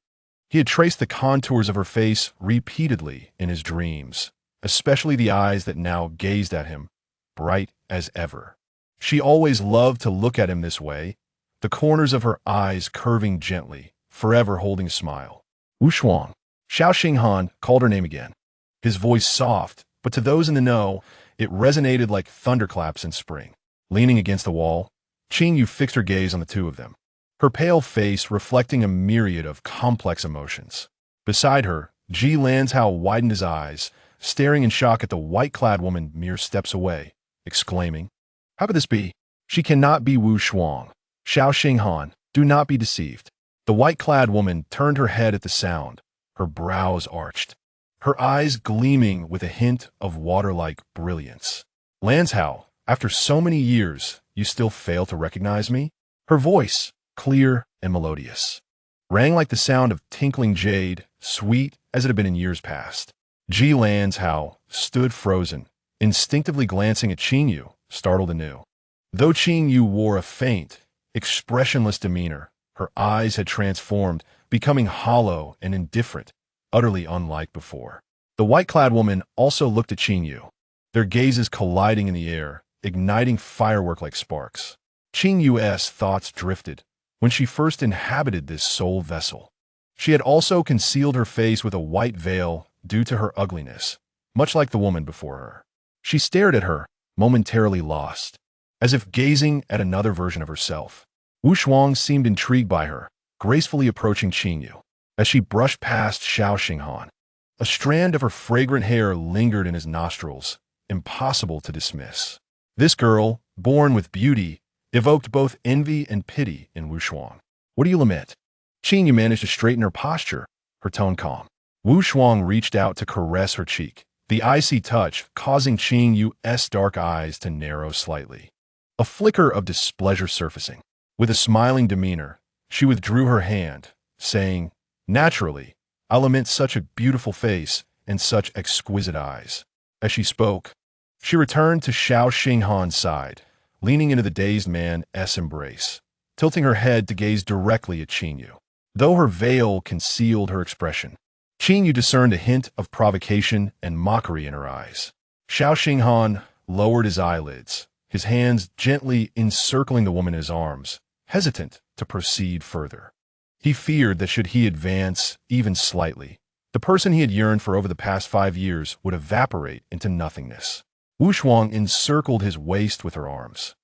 S1: He had traced the contours of her face repeatedly in his dreams, especially the eyes that now gazed at him, bright as ever. She always loved to look at him this way, the corners of her eyes curving gently, forever holding a smile. Wu Shuang. Xiao Xinghan called her name again. His voice soft, but to those in the know, it resonated like thunderclaps in spring. Leaning against the wall, Qingyue fixed her gaze on the two of them, her pale face reflecting a myriad of complex emotions. Beside her, Ji Lanzhao widened his eyes, staring in shock at the white-clad woman mere steps away, exclaiming, "How could this be? She cannot be Wu Shuang. Xiao Xinghan, do not be deceived." The white-clad woman turned her head at the sound, her brows arched, her eyes gleaming with a hint of water-like brilliance. "Lanzhao, after so many years, you still fail to recognize me?" Her voice, clear and melodious, rang like the sound of tinkling jade, sweet as it had been in years past. Ji Lanzhao stood frozen, instinctively glancing at Qingyue, startled anew. Though Qingyue wore a faint, expressionless demeanor, her eyes had transformed, becoming hollow and indifferent, utterly unlike before. The white-clad woman also looked at Qingyue, their gazes colliding in the air, igniting firework like sparks. Qingyue's thoughts drifted when she first inhabited this soul vessel. She had also concealed her face with a white veil due to her ugliness, much like the woman before her. She stared at her, momentarily lost, as if gazing at another version of herself. Wu Shuang seemed intrigued by her, gracefully approaching Qingyue. As she brushed past Xiao Xinghan, a strand of her fragrant hair lingered in his nostrils, impossible to dismiss. This girl, born with beauty, evoked both envy and pity in Wu Shuang. "What do you lament?" Qingyue managed to straighten her posture, her tone calm. Wu Shuang reached out to caress her cheek, the icy touch causing Qingyue's dark eyes to narrow slightly. A flicker of displeasure surfacing. With a smiling demeanor, she withdrew her hand, saying, "Naturally, I lament such a beautiful face and such exquisite eyes." As she spoke, she returned to Xiao Xinghan's side, leaning into the dazed man's embrace, tilting her head to gaze directly at Qingyue. Though her veil concealed her expression, Qingyue discerned a hint of provocation and mockery in her eyes. Xiao Xinghan lowered his eyelids, his hands gently encircling the woman in his arms, hesitant to proceed further. He feared that should he advance even slightly, the person he had yearned for over the past 5 years would evaporate into nothingness. Wu Shuang encircled his waist with her arms,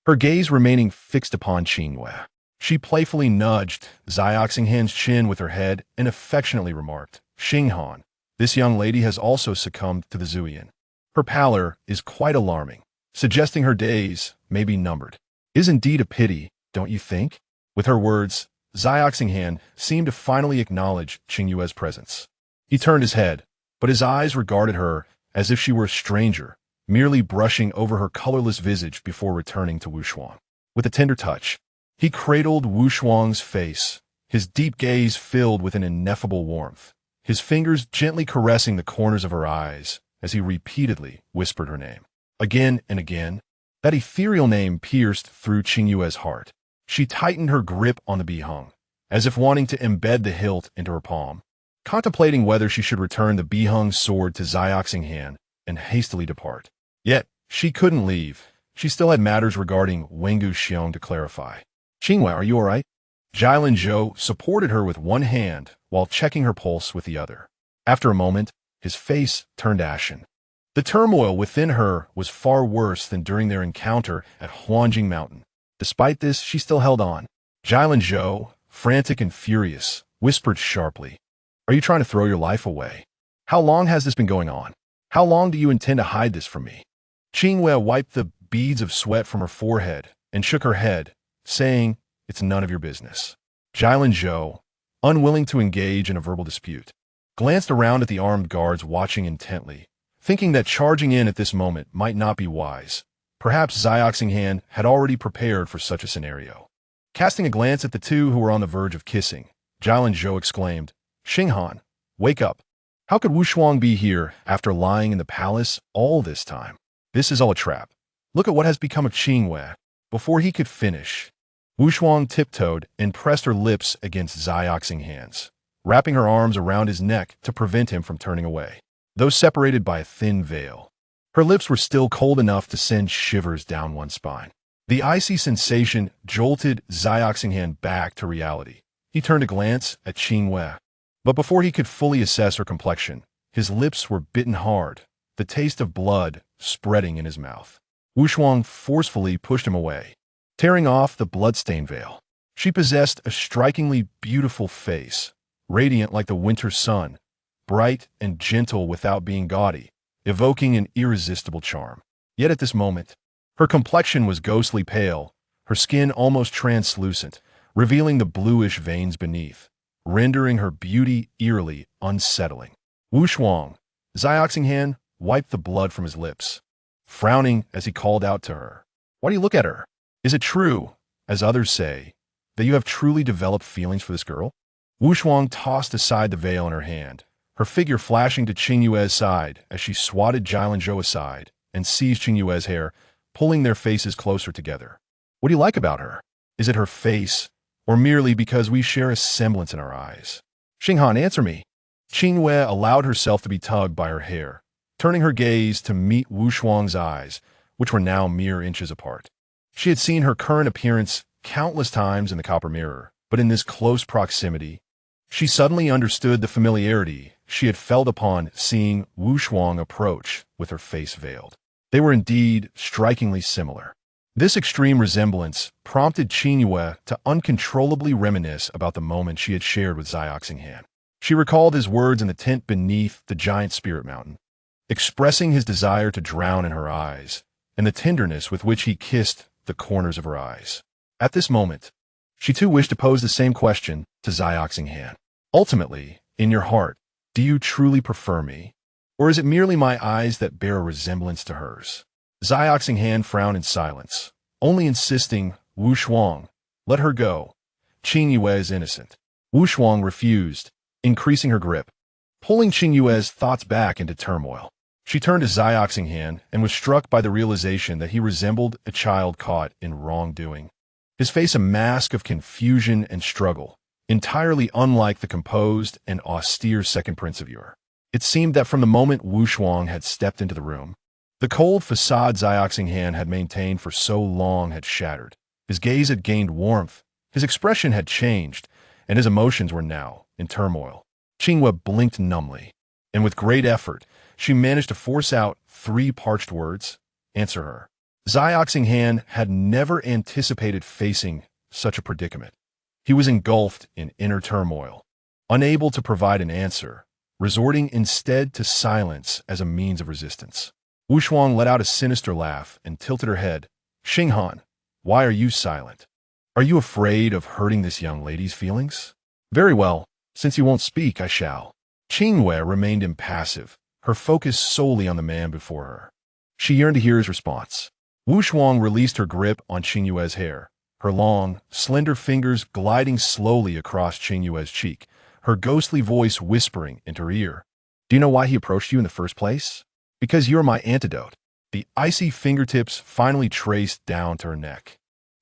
S1: her gaze remaining fixed upon Qingyue. She playfully nudged Xinghan's chin with her head and affectionately remarked, "Xinghan, this young lady has also succumbed to the Zuian. Her pallor is quite alarming, suggesting her days may be numbered. Is indeed a pity, don't you think?" With her words, Xinghan seemed to finally acknowledge Qingyue's presence. He turned his head, but his eyes regarded her as if she were a stranger, merely brushing over her colorless visage before returning to Wu Shuang. With a tender touch, he cradled Wu Shuang's face, his deep gaze filled with an ineffable warmth, his fingers gently caressing the corners of her eyes as he repeatedly whispered her name. Again and again, that ethereal name pierced through Qingyue's heart. She tightened her grip on the bihung, as if wanting to embed the hilt into her palm, contemplating whether she should return the bihung sword to Xinghan and hastily depart. Yet, she couldn't leave. She still had matters regarding Wengu Xiong to clarify. "Qingyue, are you all right?" Jilin Zhou supported her with one hand while checking her pulse with the other. After a moment, his face turned ashen. The turmoil within her was far worse than during their encounter at Huanjing Mountain. Despite this, she still held on. Jilin Zhou, frantic and furious, whispered sharply, "Are you trying to throw your life away? How long has this been going on? How long do you intend to hide this from me?" Qingyue wiped the beads of sweat from her forehead and shook her head, saying, "It's none of your business." Jilin Zhou, unwilling to engage in a verbal dispute, glanced around at the armed guards watching intently, thinking that charging in at this moment might not be wise. Perhaps Xinghan had already prepared for such a scenario. Casting a glance at the two who were on the verge of kissing, Jilin Zhou exclaimed, "Xinghan, wake up. How could Wu Shuang be here after lying in the palace all this time? This is all a trap. Look at what has become of Qingyue." Before he could finish, Wu Shuang tiptoed and pressed her lips against Zioxing hands, wrapping her arms around his neck to prevent him from turning away. Though separated by a thin veil, her lips were still cold enough to send shivers down one's spine. The icy sensation jolted Zioxing hand back to reality. He turned a glance at Qingyue, but before he could fully assess her complexion, his lips were bitten hard, the taste of blood spreading in his mouth. Wu Shuang forcefully pushed him away, tearing off the blood-stained veil. She possessed a strikingly beautiful face, radiant like the winter sun, bright and gentle without being gaudy, evoking an irresistible charm. Yet at this moment, her complexion was ghostly pale, her skin almost translucent, revealing the bluish veins beneath, rendering her beauty eerily unsettling. Wu Shuang, Zioxing hand, wiped the blood from his lips, frowning as he called out to her. "Why do you look at her? Is it true, as others say, that you have truly developed feelings for this girl?" Wu Shuang tossed aside the veil in her hand, her figure flashing to Qingyue's side as she swatted Jilanzhou aside and seized Qingyue's hair, pulling their faces closer together. "What do you like about her? Is it her face, or merely because we share a semblance in our eyes?" "Xinghan, answer me." Qingyue allowed herself to be tugged by her hair, turning her gaze to meet Wu Shuang's eyes, which were now mere inches apart. She had seen her current appearance countless times in the copper mirror, but in this close proximity, she suddenly understood the familiarity she had felt upon seeing Wu Shuang approach with her face veiled. They were indeed strikingly similar. This extreme resemblance prompted Qingyue to uncontrollably reminisce about the moment she had shared with Zioxing hand. She recalled his words in the tent beneath the giant spirit mountain, expressing his desire to drown in her eyes, and the tenderness with which he kissed the corners of her eyes. At this moment, she too wished to pose the same question to Zioxing hand. "Ultimately, in your heart, do you truly prefer me? Or is it merely my eyes that bear a resemblance to hers?" Zioxing hand frowned in silence, only insisting, "Wu Shuang, let her go. Qingyue is innocent." Wu Shuang refused, increasing her grip, pulling Qingyue's thoughts back into turmoil. She turned to Zioxing hand and was struck by the realization that he resembled a child caught in wrongdoing, his face a mask of confusion and struggle, entirely unlike the composed and austere second prince of Ur. It seemed that from the moment Wu Shuang had stepped into the room, the cold facade Zioxing hand had maintained for so long had shattered. His gaze had gained warmth, his expression had changed, and his emotions were now in turmoil. Qingyue blinked numbly, and with great effort, she managed to force out 3 parched words, "Answer her." Zioxing hand had never anticipated facing such a predicament. He was engulfed in inner turmoil, unable to provide an answer, resorting instead to silence as a means of resistance. Wu Shuang let out a sinister laugh and tilted her head. "Xinghan, why are you silent? Are you afraid of hurting this young lady's feelings? Very well, since you won't speak, I shall." Qingyue remained impassive, her focus solely on the man before her. She yearned to hear his response. Wu Shuang released her grip on Qingyue's hair, her long, slender fingers gliding slowly across Qingyue's cheek, her ghostly voice whispering into her ear. "Do you know why he approached you in the first place? Because you're my antidote." The icy fingertips finally traced down to her neck,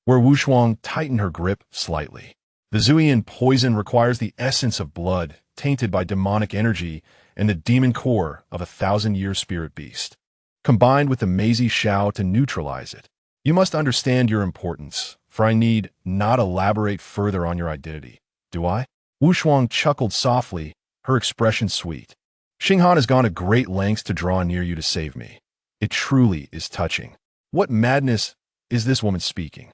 S1: where Wu Shuang tightened her grip slightly. The Zuian poison requires the essence of blood, tainted by demonic energy and the demon core of a 1,000-year spirit beast, combined with the Meizi Xiao to neutralize it. You must understand your importance, for I need not elaborate further on your identity, do I? Wu Shuang chuckled softly, her expression sweet. "Xinghan has gone to great lengths to draw near you to save me. It truly is touching. What madness is this woman speaking?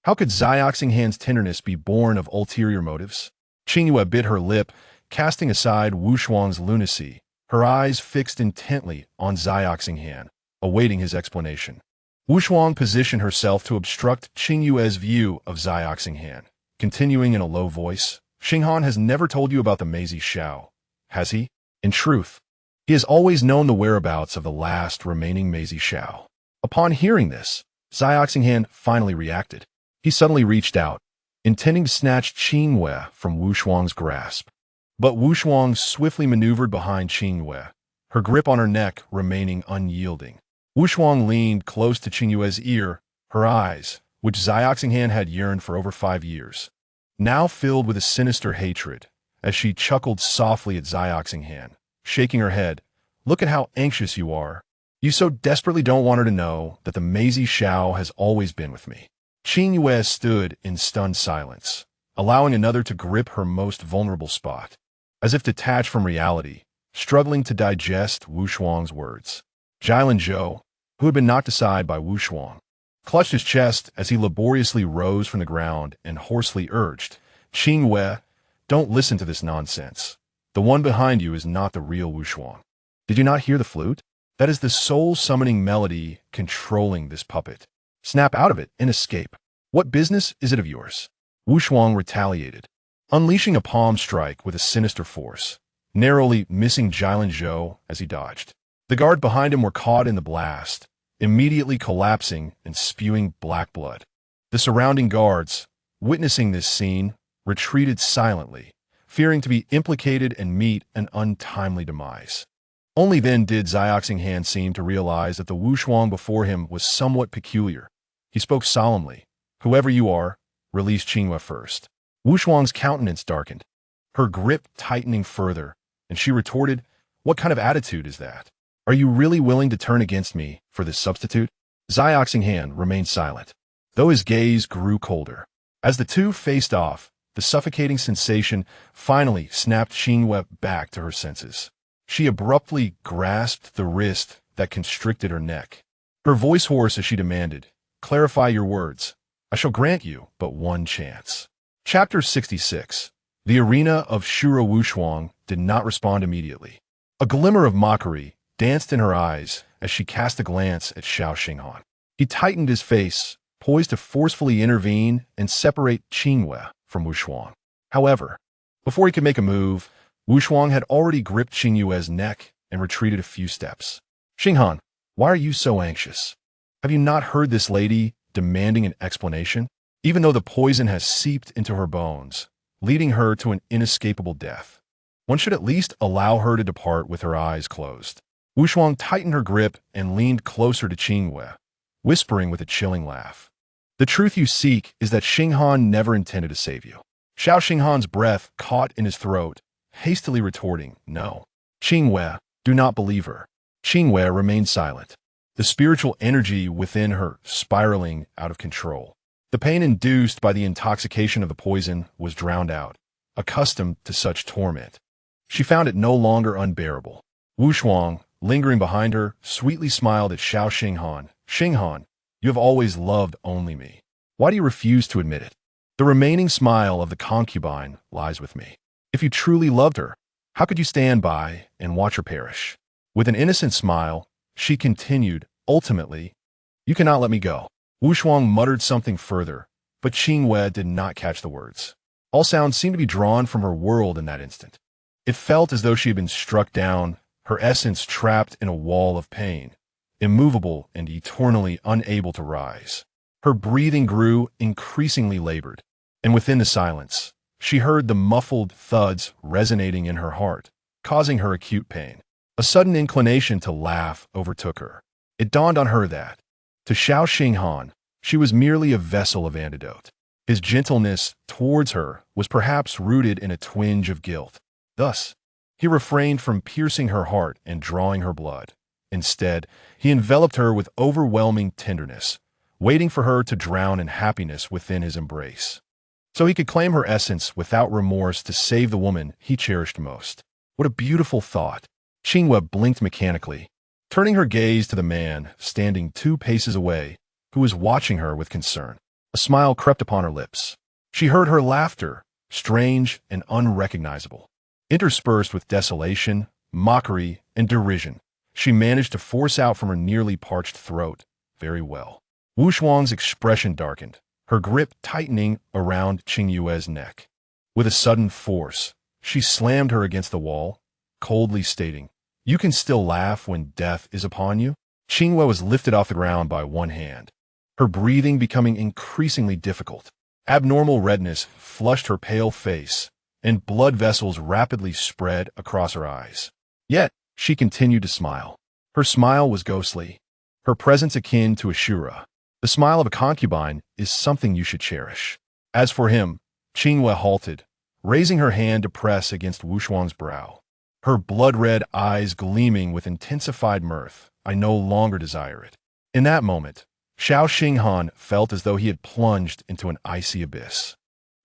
S1: How could Zioxing hand's tenderness be born of ulterior motives?" Qingyue bit her lip, casting aside Wu Shuang's lunacy, her eyes fixed intently on Zioxing hand, awaiting his explanation. Wu Shuang positioned herself to obstruct Qingyue's view of Zioxing hand, continuing in a low voice. "Xinghan has never told you about the Meizi Xiao, has he? In truth, he has always known the whereabouts of the last remaining Meizi Xiao." Upon hearing this, Zioxing hand finally reacted. He suddenly reached out, intending to snatch Qingyue from Wu Shuang's grasp. But Wu Shuang swiftly maneuvered behind Qingyue, her grip on her neck remaining unyielding. Wu Shuang leaned close to Qingyue's ear, her eyes, which Xiaoxinghan had yearned for over 5 years, now filled with a sinister hatred, as she chuckled softly at Xiaoxinghan, shaking her head. "Look at how anxious you are. You so desperately don't want her to know that the Maisie Xiao has always been with me." Qingyue stood in stunned silence, allowing another to grip her most vulnerable spot, as if detached from reality, struggling to digest Wu Shuang's words. Jilin Zhou, who had been knocked aside by Wu Shuang, clutched his chest as he laboriously rose from the ground and hoarsely urged, "Qingyue, don't listen to this nonsense. The one behind you is not the real Wu Shuang. Did you not hear the flute? That is the soul-summoning melody controlling this puppet. Snap out of it and escape. What business is it of yours?" Wu Shuang retaliated, unleashing a palm strike with a sinister force, narrowly missing Jilin Zhou as he dodged. The guard behind him were caught in the blast, immediately collapsing and spewing black blood. The surrounding guards, witnessing this scene, retreated silently, fearing to be implicated and meet an untimely demise. Only then did Xiaoxinghan seem to realize that the Wu Shuang before him was somewhat peculiar. He spoke solemnly. "Whoever you are, release Qingyue first." Wu Shuang's countenance darkened, her grip tightening further, and she retorted, "What kind of attitude is that? Are you really willing to turn against me for this substitute?" Xiaoxinghan remained silent, though his gaze grew colder. As the two faced off, the suffocating sensation finally snapped Qingyue back to her senses. She abruptly grasped the wrist that constricted her neck, her voice hoarse as she demanded, "Clarify your words. I shall grant you but one chance." Chapter 66. The arena of Shura Wu Shuang did not respond immediately. A glimmer of mockery danced in her eyes as she cast a glance at Xiao Xinghan. He tightened his face, poised to forcefully intervene and separate Qingyue from Wu Shuang. However, before he could make a move, Wu Shuang had already gripped Qingyue's neck and retreated a few steps. "Xinghan, why are you so anxious? Have you not heard this lady demanding an explanation? Even though the poison has seeped into her bones, leading her to an inescapable death, one should at least allow her to depart with her eyes closed." Wu Shuang tightened her grip and leaned closer to Qingyue, whispering with a chilling laugh, "The truth you seek is that Xinghan never intended to save you." Xiao Xinghan's breath caught in his throat, hastily retorting, "No. Qingyue, do not believe her." Qingyue remained silent, the spiritual energy within her spiraling out of control. The pain induced by the intoxication of the poison was drowned out. Accustomed to such torment, she found it no longer unbearable. Wu Shuang, lingering behind her, sweetly smiled at Xiao Xinghan. "Xinghan, you have always loved only me. Why do you refuse to admit it? The remaining smile of the concubine lies with me. If you truly loved her, how could you stand by and watch her perish?" With an innocent smile, she continued, "Ultimately, you cannot let me go." Wu Shuang muttered something further, but Qingyue did not catch the words. All sounds seemed to be drawn from her world in that instant. It felt as though she had been struck down, her essence trapped in a wall of pain, immovable and eternally unable to rise. Her breathing grew increasingly labored, and within the silence, she heard the muffled thuds resonating in her heart, causing her acute pain. A sudden inclination to laugh overtook her. It dawned on her that, to Xiao Xinghan, she was merely a vessel of antidote. His gentleness towards her was perhaps rooted in a twinge of guilt. Thus, he refrained from piercing her heart and drawing her blood. Instead, he enveloped her with overwhelming tenderness, waiting for her to drown in happiness within his embrace, so he could claim her essence without remorse to save the woman he cherished most. What a beautiful thought! Qingyue blinked mechanically, turning her gaze to the man standing 2 paces away, who was watching her with concern. A smile crept upon her lips. She heard her laughter, strange and unrecognizable. Interspersed with desolation, mockery, and derision, she managed to force out from her nearly parched throat, "Very well." Wu Shuang's expression darkened, her grip tightening around Qingyue's neck. With a sudden force, she slammed her against the wall, coldly stating, "You can still laugh when death is upon you?" Qingyue was lifted off the ground by one hand, her breathing becoming increasingly difficult. Abnormal redness flushed her pale face, and blood vessels rapidly spread across her eyes. Yet, she continued to smile. Her smile was ghostly, her presence akin to a Shura, The smile of a concubine is something you should cherish. As for him, Qingyue halted, raising her hand to press against Wu Shuang's brow. Her blood-red eyes gleaming with intensified mirth. I no longer desire it. In that moment, Xiao Xinghan felt as though he had plunged into an icy abyss.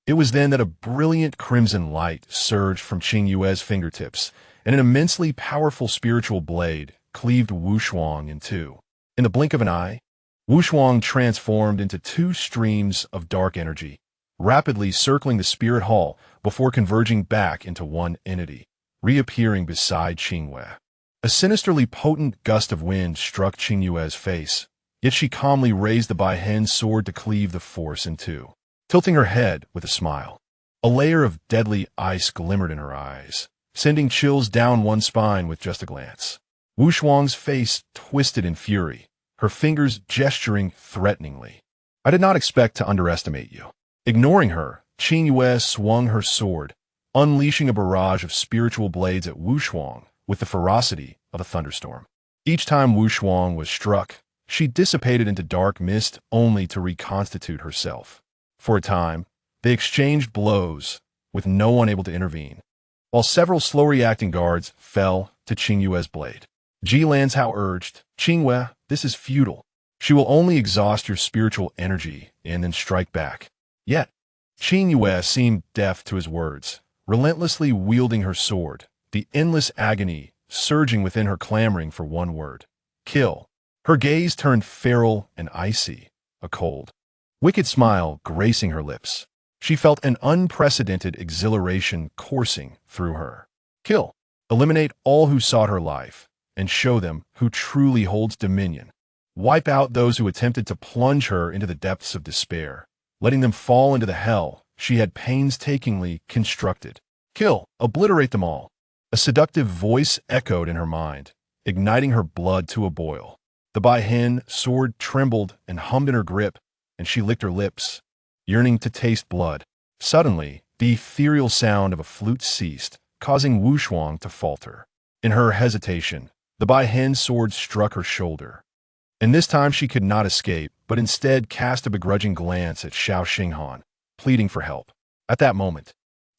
S1: It was then that a brilliant crimson light surged from Qingyue's fingertips, and an immensely powerful spiritual blade cleaved Wu Shuang in two. In the blink of an eye, Wu Shuang transformed into two streams of dark energy, rapidly circling the spirit hall before converging back into one entity, reappearing beside Qingyue. A sinisterly potent gust of wind struck Qingyue's face, yet she calmly raised the Baihen sword to cleave the force in two, tilting her head with a smile. A layer of deadly ice glimmered in her eyes, sending chills down one spine with just a glance. Wu Shuang's face twisted in fury, her fingers gesturing threateningly. I did not expect to underestimate you. Ignoring her, Qingyue swung her sword, unleashing a barrage of spiritual blades at Wu Shuang with the ferocity of a thunderstorm. Each time Wu Shuang was struck, she dissipated into dark mist only to reconstitute herself. For a time, they exchanged blows, with no one able to intervene, while several slow-reacting guards fell to Qingyue's blade. Ji Lanzhao urged, "Qingyue, this is futile. She will only exhaust your spiritual energy and then strike back." Yet, Qingyue seemed deaf to his words, relentlessly wielding her sword, the endless agony surging within her clamoring for one word: kill. Her gaze turned feral and icy, a cold, wicked smile gracing her lips. She felt an unprecedented exhilaration coursing through her. Kill. Eliminate all who sought her life, and show them who truly holds dominion. Wipe out those who attempted to plunge her into the depths of despair, letting them fall into the hell she had painstakingly constructed. Kill. Obliterate them all. A seductive voice echoed in her mind, igniting her blood to a boil. The Baihen sword trembled and hummed in her grip, and she licked her lips, yearning to taste blood. Suddenly, the ethereal sound of a flute ceased, causing Wu Shuang to falter. In her hesitation, the Baihen sword struck her shoulder. And this time she could not escape, but instead cast a begrudging glance at Xiao Xinghan, pleading for help. At that moment,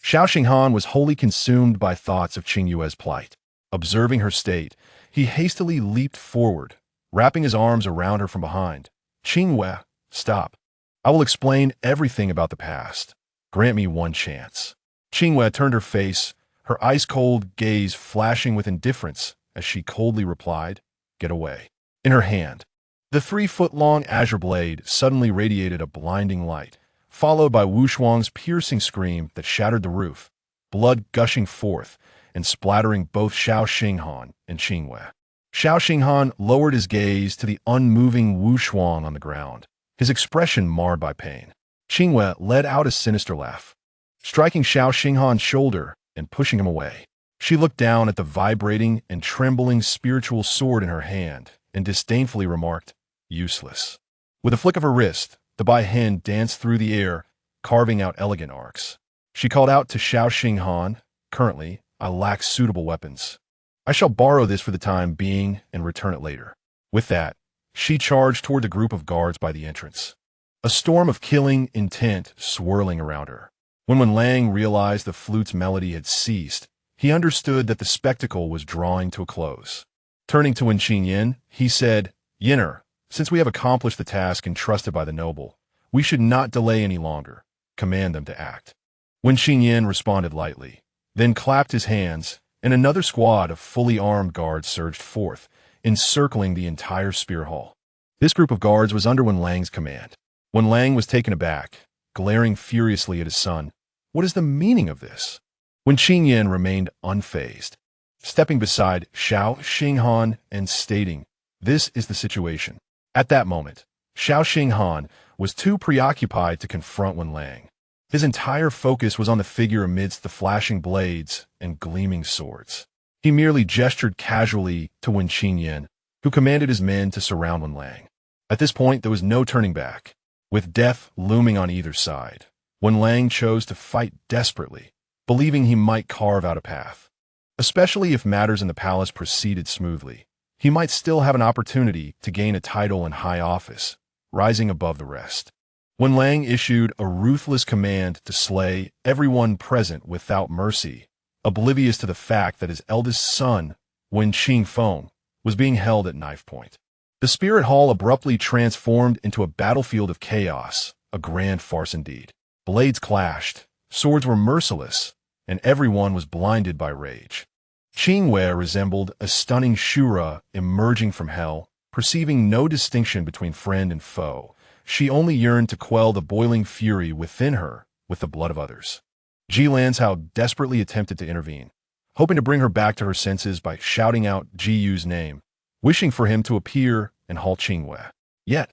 S1: Xiao Xinghan was wholly consumed by thoughts of Qingyue's plight. Observing her state, he hastily leaped forward, wrapping his arms around her from behind. "Qingyue, stop. I will explain everything about the past. Grant me one chance." Qingyue turned her face, her ice-cold gaze flashing with indifference as she coldly replied, "Get away." In her hand, the 3-foot-long azure blade suddenly radiated a blinding light, followed by Wu Shuang's piercing scream that shattered the roof, blood gushing forth and splattering both Xiao Xinghan and Qingyue. Xiao Xinghan lowered his gaze to the unmoving Wu Shuang on the ground, his expression marred by pain. Qingyue let out a sinister laugh, striking Xiao Xinghan's shoulder and pushing him away. She looked down at the vibrating and trembling spiritual sword in her hand and disdainfully remarked, "Useless." With a flick of her wrist, the Baihen danced through the air, carving out elegant arcs. She called out to Xiao Xinghan, "Currently, I lack suitable weapons. I shall borrow this for the time being and return it later." With that, she charged toward the group of guards by the entrance, a storm of killing intent swirling around her. When Wen Lang realized the flute's melody had ceased, he understood that the spectacle was drawing to a close. Turning to Wen Qingyue, he said, "Yinner, since we have accomplished the task entrusted by the noble, we should not delay any longer. Command them to act." Wen Qingyue responded lightly, then clapped his hands, and another squad of fully armed guards surged forth, encircling the entire spear hall. This group of guards was under Wen Lang's command. Wen Lang was taken aback, glaring furiously at his son. What is the meaning of this? Wen Qingyue remained unfazed, stepping beside Xiao Xinghan and stating, "This is the situation." At that moment, Xiao Xinghan was too preoccupied to confront Wen Lang. His entire focus was on the figure amidst the flashing blades and gleaming swords. He merely gestured casually to Wen Qingyue, who commanded his men to surround Wen Lang. At this point, there was no turning back. With death looming on either side, Wen Lang chose to fight desperately, believing he might carve out a path. Especially if matters in the palace proceeded smoothly, he might still have an opportunity to gain a title and high office, rising above the rest. When Lang issued a ruthless command to slay everyone present without mercy, oblivious to the fact that his eldest son, Wen Qingfeng, was being held at knife point. The spirit hall abruptly transformed into a battlefield of chaos, a grand farce indeed. Blades clashed, swords were merciless, and everyone was blinded by rage. Qingyue resembled a stunning Shura emerging from hell, perceiving no distinction between friend and foe. She only yearned to quell the boiling fury within her with the blood of others. Ji Lanzhao desperately attempted to intervene, hoping to bring her back to her senses by shouting out Jiyu's name, wishing for him to appear and halt Qingyue. Yet,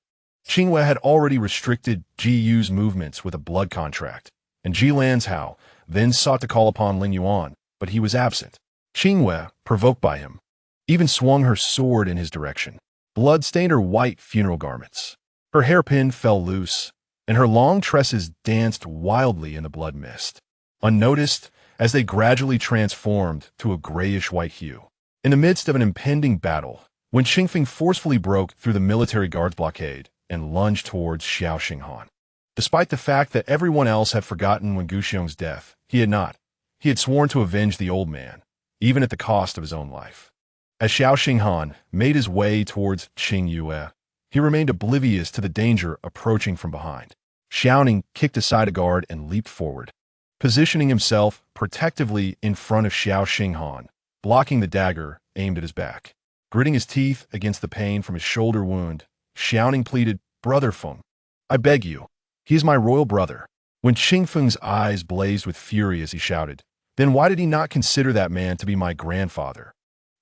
S1: Qingyue had already restricted Jiyu's movements with a blood contract, and Ji Lanzhao then sought to call upon Lingyuan, but he was absent. Qingyue, provoked by him, even swung her sword in his direction. Blood stained her white funeral garments. Her hairpin fell loose, and her long tresses danced wildly in the blood mist, unnoticed as they gradually transformed to a grayish-white hue. In the midst of an impending battle, when Qingfeng forcefully broke through the military guard's blockade and lunged towards Xiao Xinghan. Despite the fact that everyone else had forgotten Wen Guxiong's death, he had not. He had sworn to avenge the old man, even at the cost of his own life. As Xiao Xinghan made his way towards Qingyue, he remained oblivious to the danger approaching from behind. Xiaoning kicked aside a guard and leaped forward, positioning himself protectively in front of Xiao Xinghan, blocking the dagger aimed at his back. Gritting his teeth against the pain from his shoulder wound, Xiaoning pleaded, "Brother Feng, I beg you. He is my royal brother." When Qingfeng's eyes blazed with fury as he shouted, "Then why did he not consider that man to be my grandfather?"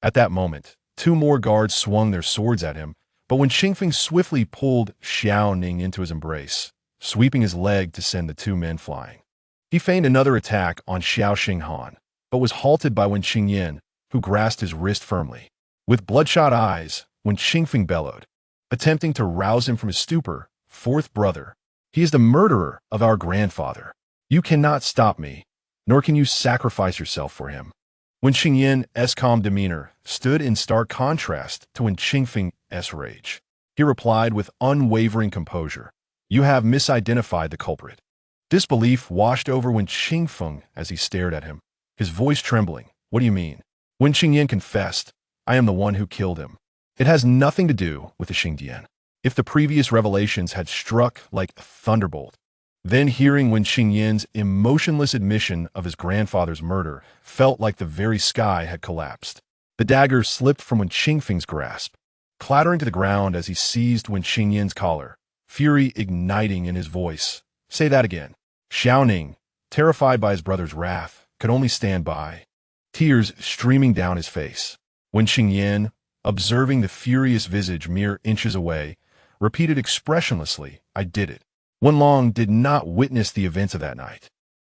S1: At that moment, two more guards swung their swords at him, but when Qingfeng swiftly pulled Xiaoning into his embrace, sweeping his leg to send the two men flying. He feigned another attack on Xiao Xinghan, but was halted by Wen Qingyan, who grasped his wrist firmly. With bloodshot eyes, Wen Qingfeng bellowed, attempting to rouse him from his stupor, "Fourth brother, he is the murderer of our grandfather. You cannot stop me, nor can you sacrifice yourself for him." Wen Qingyan's calm demeanor stood in stark contrast to Wen Qingfeng's rage. He replied with unwavering composure, "You have misidentified the culprit." Disbelief washed over Wen Qingfeng as he stared at him, his voice trembling. "What do you mean?" Wen Qingyan confessed, "I am the one who killed him. It has nothing to do with the Xingdian." If the previous revelations had struck like a thunderbolt, then hearing Wen Qingyan's emotionless admission of his grandfather's murder felt like the very sky had collapsed. The dagger slipped from Wen Qingfeng's grasp, clattering to the ground as he seized Wen Qingyan's collar, fury igniting in his voice. "Say that again." Xiaoning, terrified by his brother's wrath, could only stand by, tears streaming down his face. Wen Qingyan, observing the furious visage mere inches away, repeated expressionlessly, "I did it." Wen Long did not witness the events of that night,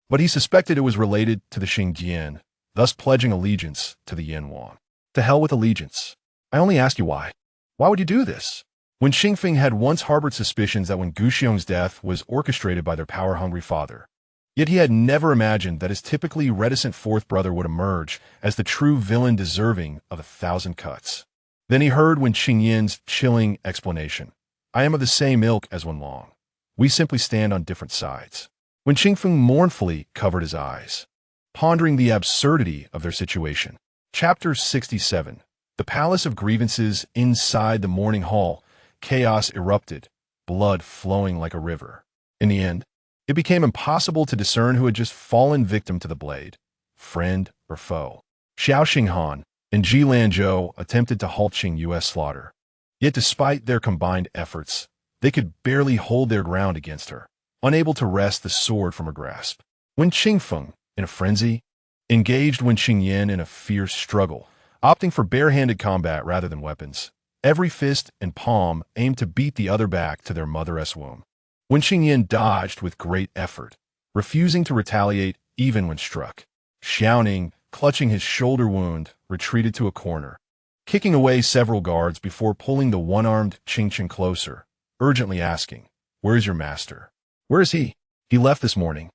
S1: but he suspected it was related to the Xingdian, thus pledging allegiance to the Yanwan. To hell with allegiance. I only ask you why. Why would you do this? When Qingfeng had once harbored suspicions that Wen Guxiong's death was orchestrated by their power-hungry father, yet he had never imagined that his typically reticent fourth brother would emerge as the true villain deserving of 1,000 cuts. Then he heard Wen Qingyan's chilling explanation. "I am of the same ilk as Wen Long. We simply stand on different sides." Wen Qingfeng mournfully covered his eyes, pondering the absurdity of their situation. Chapter 67. The Palace of Grievances. Inside the mourning hall, chaos erupted, blood flowing like a river. In the end, it became impossible to discern who had just fallen victim to the blade, friend or foe. Xiao Xinghan and Ji Lanzhou attempted to halt Qingyue's slaughter. Yet despite their combined efforts, they could barely hold their ground against her, unable to wrest the sword from her grasp. When Qingfeng, in a frenzy, engaged Wen Qingyan in a fierce struggle, opting for barehanded combat rather than weapons, every fist and palm aimed to beat the other back to their mother's womb. Wen Qingyan dodged with great effort, refusing to retaliate even when struck. Xiaoning, clutching his shoulder wound, retreated to a corner, kicking away several guards before pulling the one-armed Qingchen closer, urgently asking, "Where is your master?" "Where is he?" "He left this morning,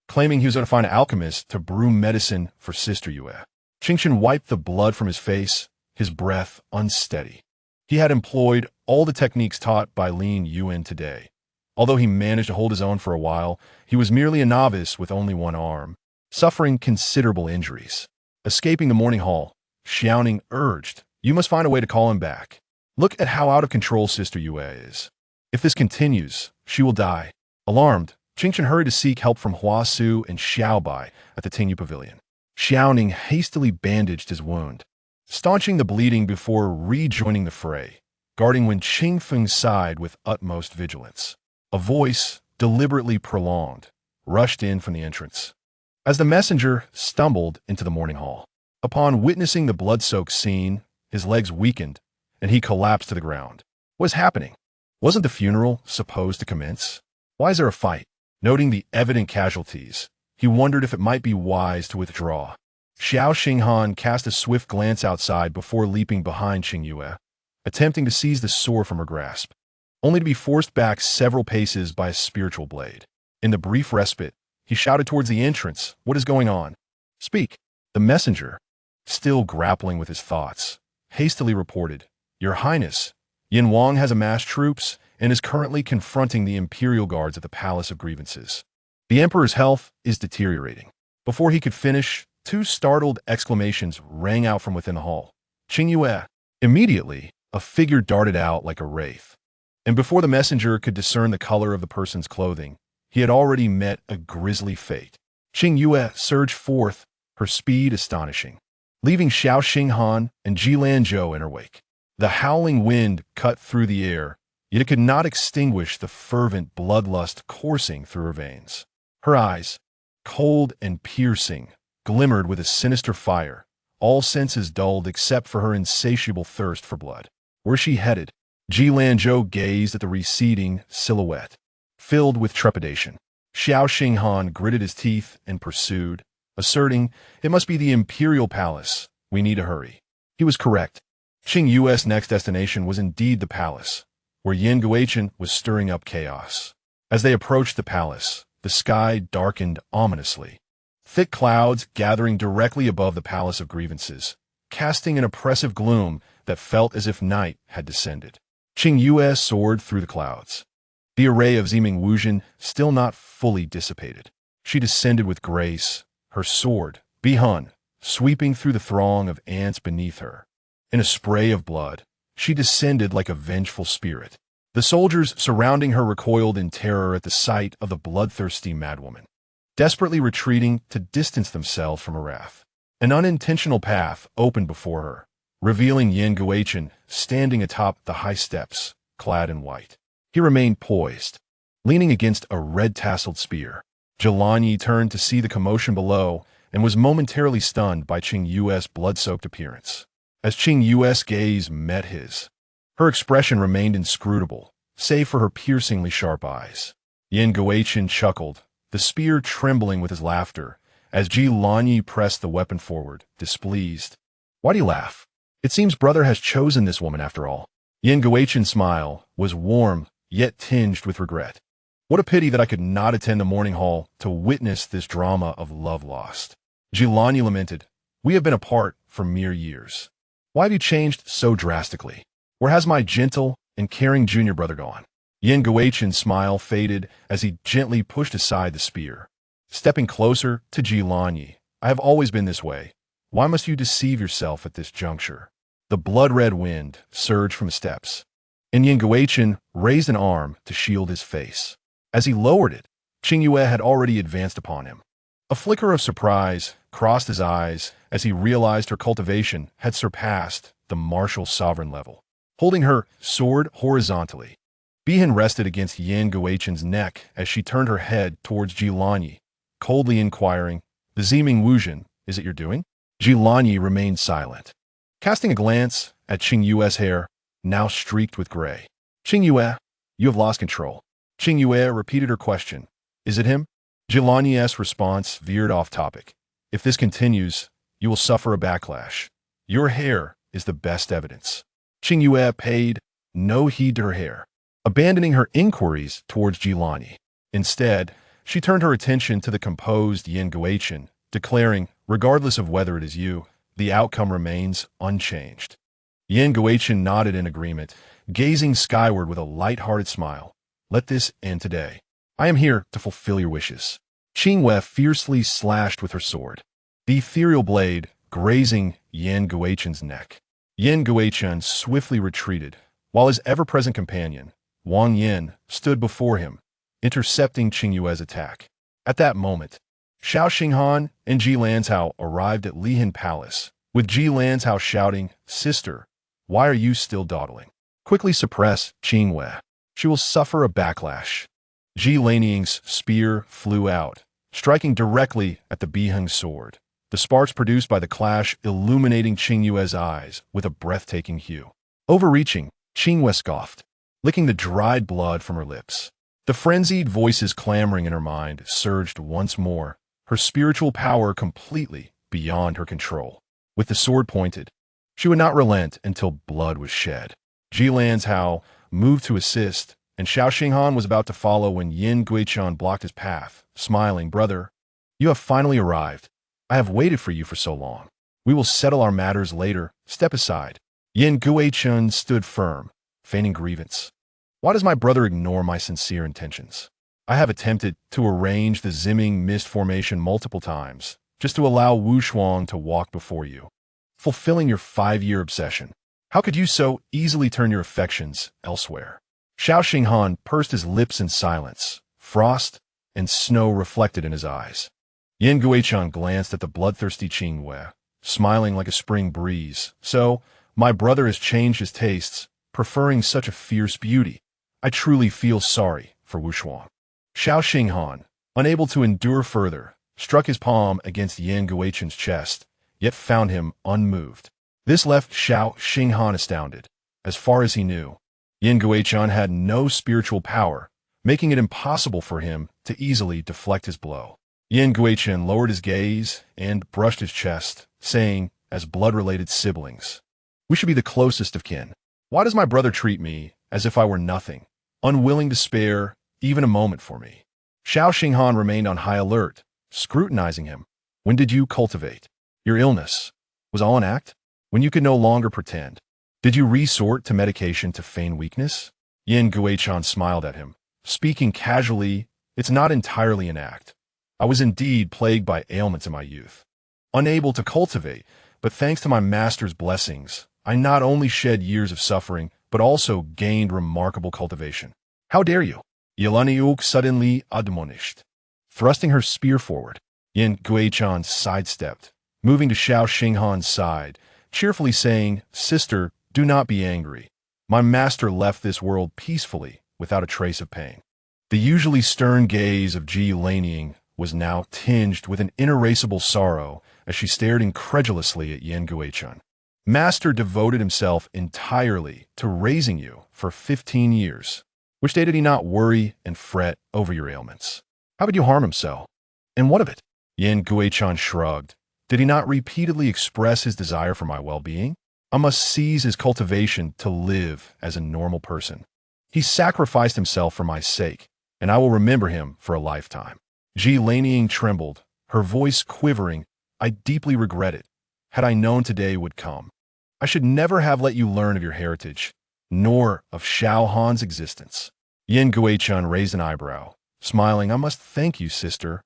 S1: claiming he was going to find an alchemist to brew medicine for Sister Yue." Qingchen wiped the blood from his face, his breath unsteady. He had employed all the techniques taught by Lingyuan today. Although he managed to hold his own for a while, he was merely a novice with only one arm, suffering considerable injuries. Escaping the morning hall, Xiaoning urged, "You must find a way to call him back. Look at how out of control Sister Yue is. If this continues, she will die." Alarmed, Qingchen hurried to seek help from Hua Su and Xiaobai at the Qingyue pavilion. Xiaoning hastily bandaged his wound, staunching the bleeding before rejoining the fray, guarding Wen Qingfeng's side with utmost vigilance. A voice, deliberately prolonged, rushed in from the entrance. As the messenger stumbled into the morning hall, upon witnessing the blood-soaked scene, his legs weakened, and he collapsed to the ground. What was happening? Wasn't the funeral supposed to commence? Why is there a fight? Noting the evident casualties, he wondered if it might be wise to withdraw. Xiao Xinghan cast a swift glance outside before leaping behind Qingyue, attempting to seize the sword from her grasp, only to be forced back several paces by a spiritual blade. In the brief respite, he shouted towards the entrance, "What is going on? Speak." The messenger, still grappling with his thoughts, hastily reported, "Your Highness, Yin Wang has amassed troops and is currently confronting the imperial guards at the Palace of Grievances. The emperor's health is deteriorating." Before he could finish, two startled exclamations rang out from within the hall. "Qingyue!" Immediately, a figure darted out like a wraith. And before the messenger could discern the color of the person's clothing, he had already met a grisly fate. Qingyue surged forth, her speed astonishing, leaving Xiao Xinghan and Ji Lanzhou in her wake. The howling wind cut through the air, yet it could not extinguish the fervent bloodlust coursing through her veins. Her eyes, cold and piercing, glimmered with a sinister fire, all senses dulled except for her insatiable thirst for blood. Where she headed, Ji Lanzhou gazed at the receding silhouette, filled with trepidation. Xiao Xinghan gritted his teeth and pursued, asserting, "It must be the Imperial Palace. We need to hurry." He was correct. Qingyue's next destination was indeed the palace, where Yin Guochen was stirring up chaos. As they approached the palace, the sky darkened ominously. Thick clouds gathering directly above the Palace of Grievances, casting an oppressive gloom that felt as if night had descended. Qingyue soared through the clouds, the array of Ziming Wuzhen still not fully dissipated. She descended with grace, her sword, Bihun, sweeping through the throng of ants beneath her. In a spray of blood, she descended like a vengeful spirit. The soldiers surrounding her recoiled in terror at the sight of the bloodthirsty madwoman, desperately retreating to distance themselves from her wrath. An unintentional path opened before her, revealing Yin Guochen standing atop the high steps, clad in white. He remained poised, leaning against a red-tasseled spear. Jilanyi turned to see the commotion below and was momentarily stunned by Qingyue's blood-soaked appearance. As Qingyue's gaze met his, her expression remained inscrutable, save for her piercingly sharp eyes. Yin Guochen chuckled, the spear trembling with his laughter, as Jilanyi pressed the weapon forward, displeased. "Why do you laugh? It seems brother has chosen this woman after all." Yin Guochen's smile was warm, yet tinged with regret. "What a pity that I could not attend the morning hall to witness this drama of love lost." Jilanyi lamented, "We have been apart for mere years. Why have you changed so drastically? Where has my gentle and caring junior brother gone?" Yin Guochen's smile faded as he gently pushed aside the spear. Stepping closer to Jilanyi, "I have always been this way. Why must you deceive yourself at this juncture?" The blood-red wind surged from the steps, and Yin Guochen raised an arm to shield his face. As he lowered it, Qingyue had already advanced upon him. A flicker of surprise crossed his eyes as he realized her cultivation had surpassed the martial sovereign level. Holding her sword horizontally, Bihan rested against Yin Guochen's neck as she turned her head towards Jilanyi, coldly inquiring, "The Ziming Wuzhen, is it your doing?" Jilanyi remained silent, casting a glance at Qingyue's hair, now streaked with gray. "Qingyue, you have lost control." Qingyue repeated her question, "Is it him?" Jilanyi's response veered off topic. "If this continues, you will suffer a backlash. Your hair is the best evidence." Qingyue paid no heed to her hair, abandoning her inquiries towards Jilanyi. Instead, she turned her attention to the composed Yin Guochen, declaring, "Regardless of whether it is you, the outcome remains unchanged." Yen Guochen nodded in agreement, gazing skyward with a light-hearted smile. Let this end today. I am here to fulfill your wishes. Qingyue fiercely slashed with her sword, the ethereal blade grazing Yen Guochen's neck. Yen Guochen swiftly retreated, while his ever-present companion, Wang Yin, stood before him, intercepting Qingyue's attack. At that moment, Xiao Xinghan and Ji Lanzhao arrived at Lihan Palace, with Ji Lanzhao shouting, "Sister, why are you still dawdling? Quickly suppress Qingyue. She will suffer a backlash." Ji Laniying's spear flew out, striking directly at the Biheng sword, the sparks produced by the clash illuminating Qingyue's eyes with a breathtaking hue. Overreaching, Qingyue scoffed, licking the dried blood from her lips. The frenzied voices clamoring in her mind surged once more, her spiritual power completely beyond her control. With the sword pointed, she would not relent until blood was shed. Ji Lanzhao moved to assist, and Xiao Xinghan was about to follow when Yen Guochen blocked his path, smiling, "Brother, you have finally arrived. I have waited for you for so long. We will settle our matters later. Step aside." Yen Guochen stood firm, feigning grievance. Why does my brother ignore my sincere intentions? I have attempted to arrange the Ziming mist formation multiple times, just to allow Wu Shuang to walk before you, fulfilling your 5-year obsession. How could you so easily turn your affections elsewhere? Xiao Xinghan pursed his lips in silence, frost and snow reflected in his eyes. Yen Guochen glanced at the bloodthirsty Qingyue, smiling like a spring breeze. "So, my brother has changed his tastes, preferring such a fierce beauty. I truly feel sorry for Wu Shuang." Xiao Xinghan, unable to endure further, struck his palm against Yen Guochen's chest, yet found him unmoved. This left Xiao Xinghan astounded. As far as he knew, Yen Guochen had no spiritual power, making it impossible for him to easily deflect his blow. Yen Guochen lowered his gaze and brushed his chest, saying, as blood-related siblings, "We should be the closest of kin. Why does my brother treat me as if I were nothing, unwilling to spare even a moment for me?" Xiao Xinghan remained on high alert, scrutinizing him. "When did you cultivate? Your illness was all an act? When you could no longer pretend? Did you resort to medication to feign weakness?" Yen Guochen smiled at him, speaking casually, "It's not entirely an act. I was indeed plagued by ailments in my youth, unable to cultivate, but thanks to my master's blessings, I not only shed years of suffering, but also gained remarkable cultivation." "How dare you?" Yelaniuk suddenly admonished. Thrusting her spear forward, Yen Guochen sidestepped, moving to Xiao Xinghan's side, cheerfully saying, "Sister, do not be angry. My master left this world peacefully, without a trace of pain." The usually stern gaze of Ji Laniying was now tinged with an inerasable sorrow as she stared incredulously at Yen Guochen. "Master devoted himself entirely to raising you for 15 years. Which day did he not worry and fret over your ailments? How could you harm him so? And what of it?" Yen Guochen shrugged. "Did he not repeatedly express his desire for my well-being? I must seize his cultivation to live as a normal person. He sacrificed himself for my sake, and I will remember him for a lifetime." Ji Laniying trembled, her voice quivering. "I deeply regret it. Had I known today would come, I should never have let you learn of your heritage, nor of Xiao Han's existence." Yen Guochen raised an eyebrow, smiling. "I must thank you, sister,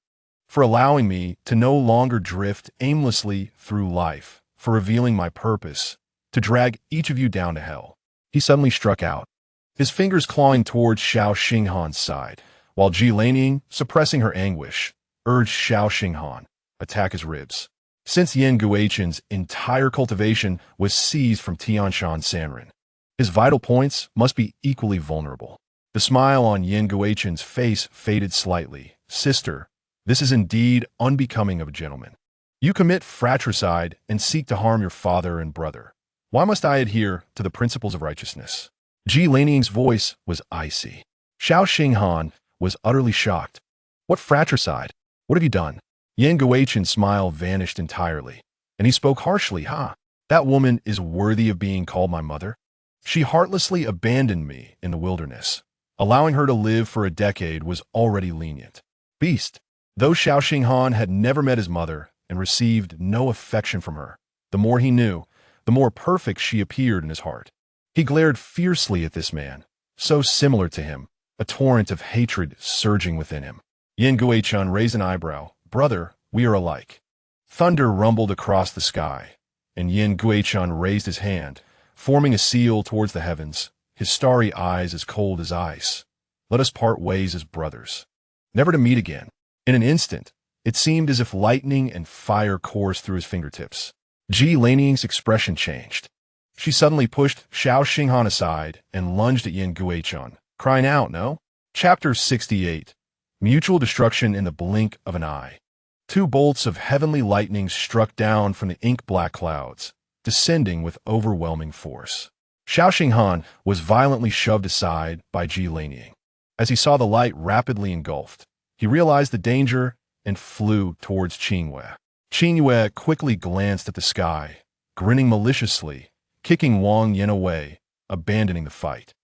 S1: for allowing me to no longer drift aimlessly through life, for revealing my purpose, to drag each of you down to hell." He suddenly struck out, his fingers clawing towards Xiao Xinghan's side, while Ji Laniying, suppressing her anguish, urged Xiao Xinghan, "Attack his ribs." Since Yen Guochen's entire cultivation was seized from Tianshan Sanren, his vital points must be equally vulnerable. The smile on Yen Guochen's face faded slightly. "Sister, this is indeed unbecoming of a gentleman. You commit fratricide and seek to harm your father and brother. Why must I adhere to the principles of righteousness?" Ji Laniying's voice was icy. Xiao Xinghan was utterly shocked. "What fratricide? What have you done?" Yen Guochen's smile vanished entirely, and he spoke harshly. That woman is worthy of being called my mother. She heartlessly abandoned me in the wilderness. Allowing her to live for a decade was already lenient. Beast." Though Xiao Xinghan had never met his mother and received no affection from her, the more he knew, the more perfect she appeared in his heart. He glared fiercely at this man, so similar to him, a torrent of hatred surging within him. Yingyue raised an eyebrow. "Brother, we are alike." Thunder rumbled across the sky, and Yingyue raised his hand, forming a seal towards the heavens, his starry eyes as cold as ice. "Let us part ways as brothers, never to meet again." In an instant, it seemed as if lightning and fire coursed through his fingertips. Ji Laning's expression changed. She suddenly pushed Xiao Xinghan aside and lunged at Yingyue, crying out, "No!" Chapter 68. Mutual destruction in the blink of an eye. Two bolts of heavenly lightning struck down from the ink-black clouds, descending with overwhelming force. Xiao Xinghan was violently shoved aside by Ji Laning. As he saw the light rapidly engulfed, he realized the danger and flew towards Qingyue. Qingyue quickly glanced at the sky, grinning maliciously, kicking Wang Yin away, abandoning the fight,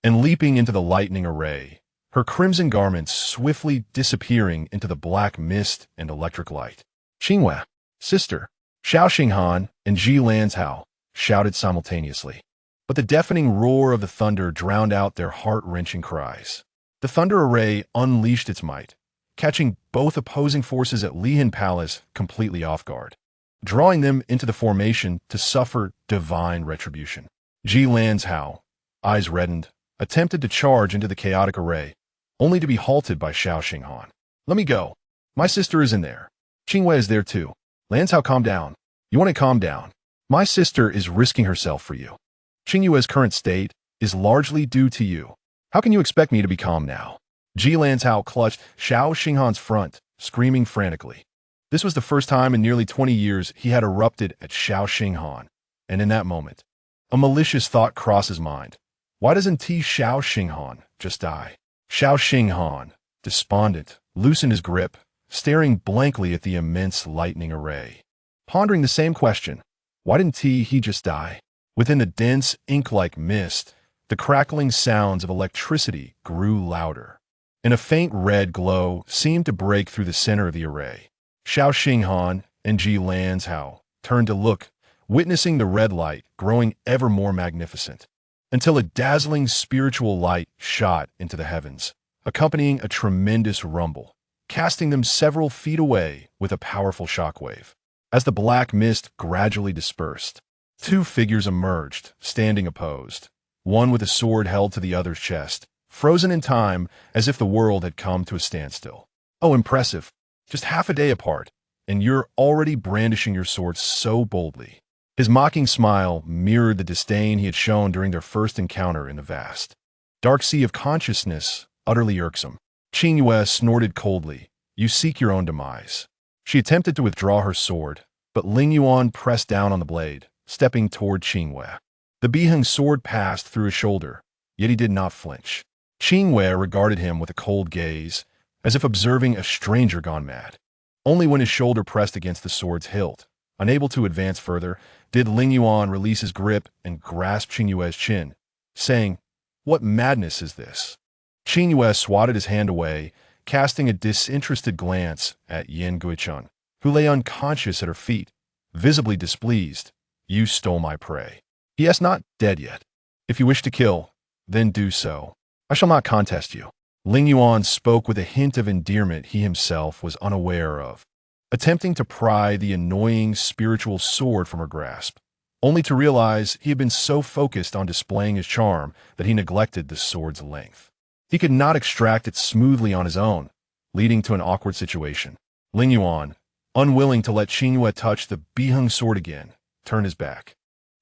S1: and leaping into the lightning array, her crimson garments swiftly disappearing into the black mist and electric light. "Qingyue, sister!" Xiao Xinghan and Ji Lanzhao shouted simultaneously. But the deafening roar of the thunder drowned out their heart-wrenching cries. The thunder array unleashed its might, catching both opposing forces at Lihan Palace completely off guard, drawing them into the formation to suffer divine retribution. Ji Lanzhao, eyes reddened, attempted to charge into the chaotic array, only to be halted by Xiao Xinghan. "Let me go. My sister is in there. Qingyue is there too. Lanzhao, calm down. You want to calm down. My sister is risking herself for you. Qingyue's current state is largely due to you. How can you expect me to be calm now?" Ji Lanzhao clutched Xiao Xinghan's front, screaming frantically. This was the first time in nearly 20 years he had erupted at Xiao Xinghan, and in that moment, a malicious thought crossed his mind. Why doesn't Xiao Xinghan just die? Xiao Xinghan, despondent, loosened his grip, staring blankly at the immense lightning array. Pondering the same question, why didn't he just die? Within the dense, ink-like mist, the crackling sounds of electricity grew louder, and a faint red glow seemed to break through the center of the array. Xiao Xinghan and Ji Lanzhao turned to look, witnessing the red light growing ever more magnificent, until a dazzling spiritual light shot into the heavens, accompanying a tremendous rumble, casting them several feet away with a powerful shockwave. As the black mist gradually dispersed, two figures emerged, standing opposed, one with a sword held to the other's chest, frozen in time as if the world had come to a standstill. "Oh, impressive. Just half a day apart, and you're already brandishing your sword so boldly." His mocking smile mirrored the disdain he had shown during their first encounter in the vast dark sea of consciousness, utterly irksome. Qingyue snorted coldly. "You seek your own demise." She attempted to withdraw her sword, but Lingyuan pressed down on the blade, stepping toward Qingyue. The Biheng sword passed through his shoulder, yet he did not flinch. Qingyue regarded him with a cold gaze, as if observing a stranger gone mad. Only when his shoulder pressed against the sword's hilt, unable to advance further, did Lingyuan release his grip and grasp Qingyue's chin, saying, "What madness is this?" Qingyue swatted his hand away, casting a disinterested glance at Yingyue, who lay unconscious at her feet, visibly displeased. "You stole my prey. He is not dead yet. If you wish to kill, then do so. I shall not contest you." Lingyuan spoke with a hint of endearment he himself was unaware of, attempting to pry the annoying spiritual sword from her grasp, only to realize he had been so focused on displaying his charm that he neglected the sword's length. He could not extract it smoothly on his own, leading to an awkward situation. Lingyuan, unwilling to let Qingyue touch the Biheng sword again, turned his back,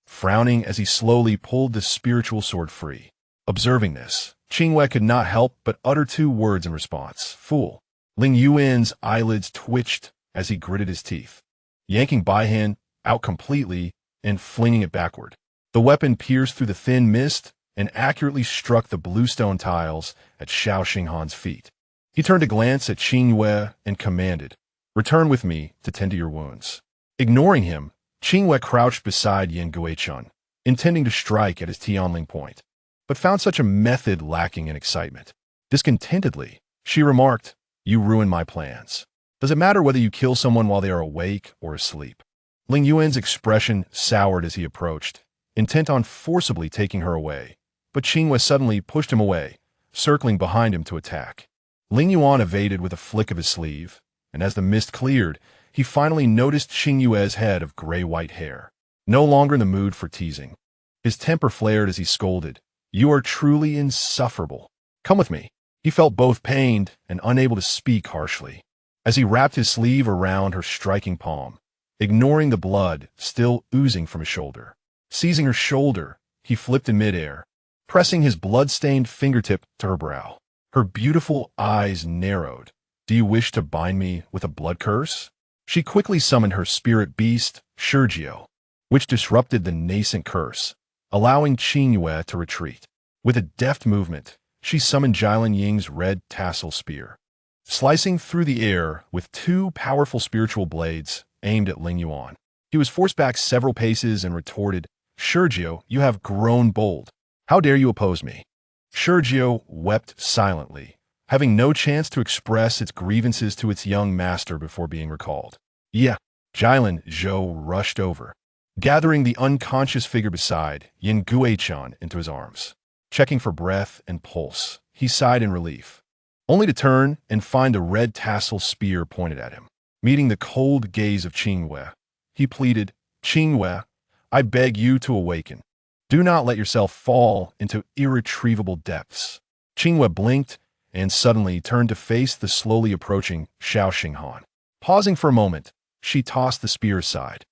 S1: frowning as he slowly pulled the spiritual sword free. Observing this, Qingyue could not help but utter two words in response: "Fool." Lingyuan's eyelids twitched as he gritted his teeth, yanking Biheng out completely and flinging it backward. The weapon pierced through the thin mist and accurately struck the bluestone tiles at Xiao Xinghan's feet. He turned to glance at Qingyue and commanded, "Return with me to tend to your wounds." Ignoring him, Qingyue crouched beside Yingyue, intending to strike at his Tianling point, but found such a method lacking in excitement. Discontentedly, she remarked, "You ruined my plans. Does it matter whether you kill someone while they are awake or asleep?" Lingyuan's expression soured as he approached, intent on forcibly taking her away. But Qingyue suddenly pushed him away, circling behind him to attack. Lingyuan evaded with a flick of his sleeve, and as the mist cleared, he finally noticed Qingyue's head of gray-white hair. No longer in the mood for teasing. His temper flared as he scolded, "You are truly insufferable. Come with me." He felt both pained and unable to speak harshly. As he wrapped his sleeve around her striking palm, ignoring the blood still oozing from his shoulder. Seizing her shoulder, he flipped in midair, pressing his blood-stained fingertip to her brow. Her beautiful eyes narrowed. "Do you wish to bind me with a blood curse?" She quickly summoned her spirit beast, Qingyue, which disrupted the nascent curse, allowing Qingyue to retreat. With a deft movement, she summoned Jilin Ying's red tassel spear, slicing through the air with two powerful spiritual blades aimed at Lingyuan. He was forced back several paces and retorted, "Qingyue, you have grown bold. How dare you oppose me?" Qingyue wept silently, having no chance to express its grievances to its young master before being recalled. "Yeah." Jilin Zhou rushed over, gathering the unconscious figure beside Yin Guichan into his arms. Checking for breath and pulse, he sighed in relief, only to turn and find a red tassel spear pointed at him. Meeting the cold gaze of Qingyue, he pleaded, "Qingyue, I beg you to awaken. Do not let yourself fall into irretrievable depths." Qingyue blinked and suddenly turned to face the slowly approaching Xiao Xinghan. Pausing for a moment, she tossed the spear aside.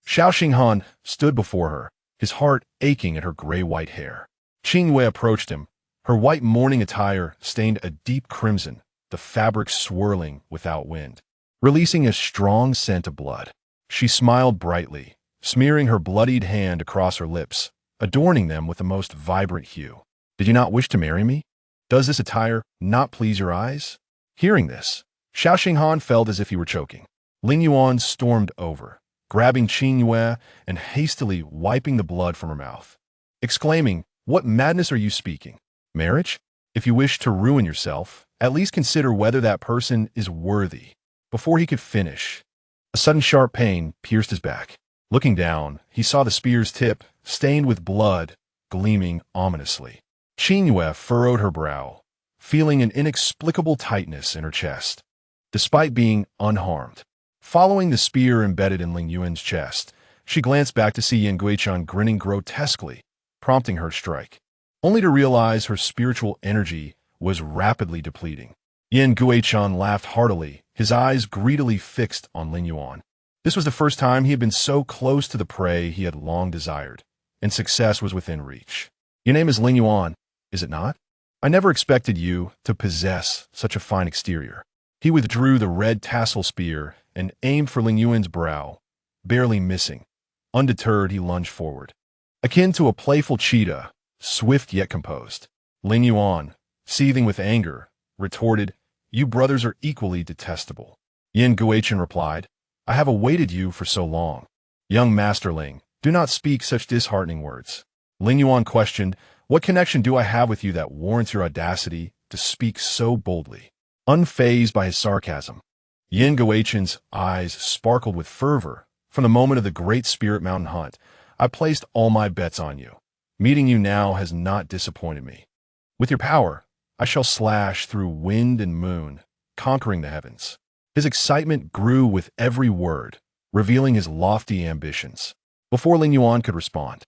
S1: Xiao Xinghan stood before her, his heart aching at her gray-white hair. Qingyue approached him, her white mourning attire stained a deep crimson, the fabric swirling without wind, releasing a strong scent of blood. She smiled brightly, smearing her bloodied hand across her lips, adorning them with the most vibrant hue. "Did you not wish to marry me? Does this attire not please your eyes?" Hearing this, Xiao Xinghan felt as if he were choking. Lingyuan stormed over, grabbing Qingyue and hastily wiping the blood from her mouth, exclaiming, "What madness are you speaking? Marriage? If you wish to ruin yourself, at least consider whether that person is worthy." Before he could finish, a sudden sharp pain pierced his back. Looking down, he saw the spear's tip, stained with blood, gleaming ominously. Qingyue furrowed her brow, feeling an inexplicable tightness in her chest, despite being unharmed. Following the spear embedded in Lingyuan's chest, she glanced back to see Yin Guichan grinning grotesquely, prompting her to strike, only to realize her spiritual energy was rapidly depleting. Yin Guichan laughed heartily, his eyes greedily fixed on Lingyuan. This was the first time he had been so close to the prey he had long desired, and success was within reach. "Your name is Lingyuan, is it not? I never expected you to possess such a fine exterior." He withdrew the red tassel spear and aimed for Lingyuan's brow, barely missing. Undeterred, he lunged forward, akin to a playful cheetah, swift yet composed. Lingyuan, seething with anger, retorted, "You brothers are equally detestable." Yin Guichan replied, "I have awaited you for so long. Young Masterling, do not speak such disheartening words." Lingyuan questioned, "What connection do I have with you that warrants your audacity to speak so boldly?" Unfazed by his sarcasm, Yin Guichan's eyes sparkled with fervor. "From the moment of the Great Spirit Mountain Hunt, I placed all my bets on you. Meeting you now has not disappointed me. With your power, I shall slash through wind and moon, conquering the heavens." His excitement grew with every word, revealing his lofty ambitions. Before Lingyuan could respond,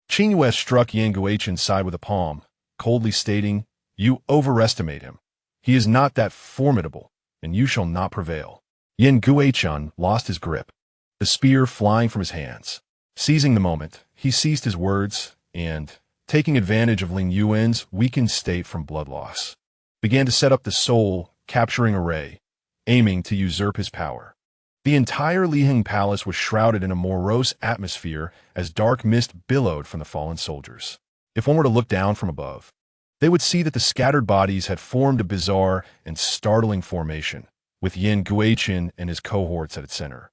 S1: Qingyue struck Yin Guichan's side with a palm, coldly stating, "You overestimate him. He is not that formidable, and you shall not prevail." Yin Guichan lost his grip, the spear flying from his hands. Seizing the moment, he ceased his words and, taking advantage of Lingyuan's weakened state from blood loss, began to set up the soul-capturing array, aiming to usurp his power. The entire Liheng Palace was shrouded in a morose atmosphere as dark mist billowed from the fallen soldiers. If one were to look down from above, they would see that the scattered bodies had formed a bizarre and startling formation, with Yin Guichan and his cohorts at its center.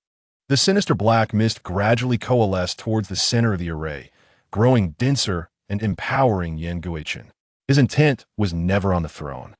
S1: The sinister black mist gradually coalesced towards the center of the array, growing denser and empowering Yin Guichan. His intent was never on the throne.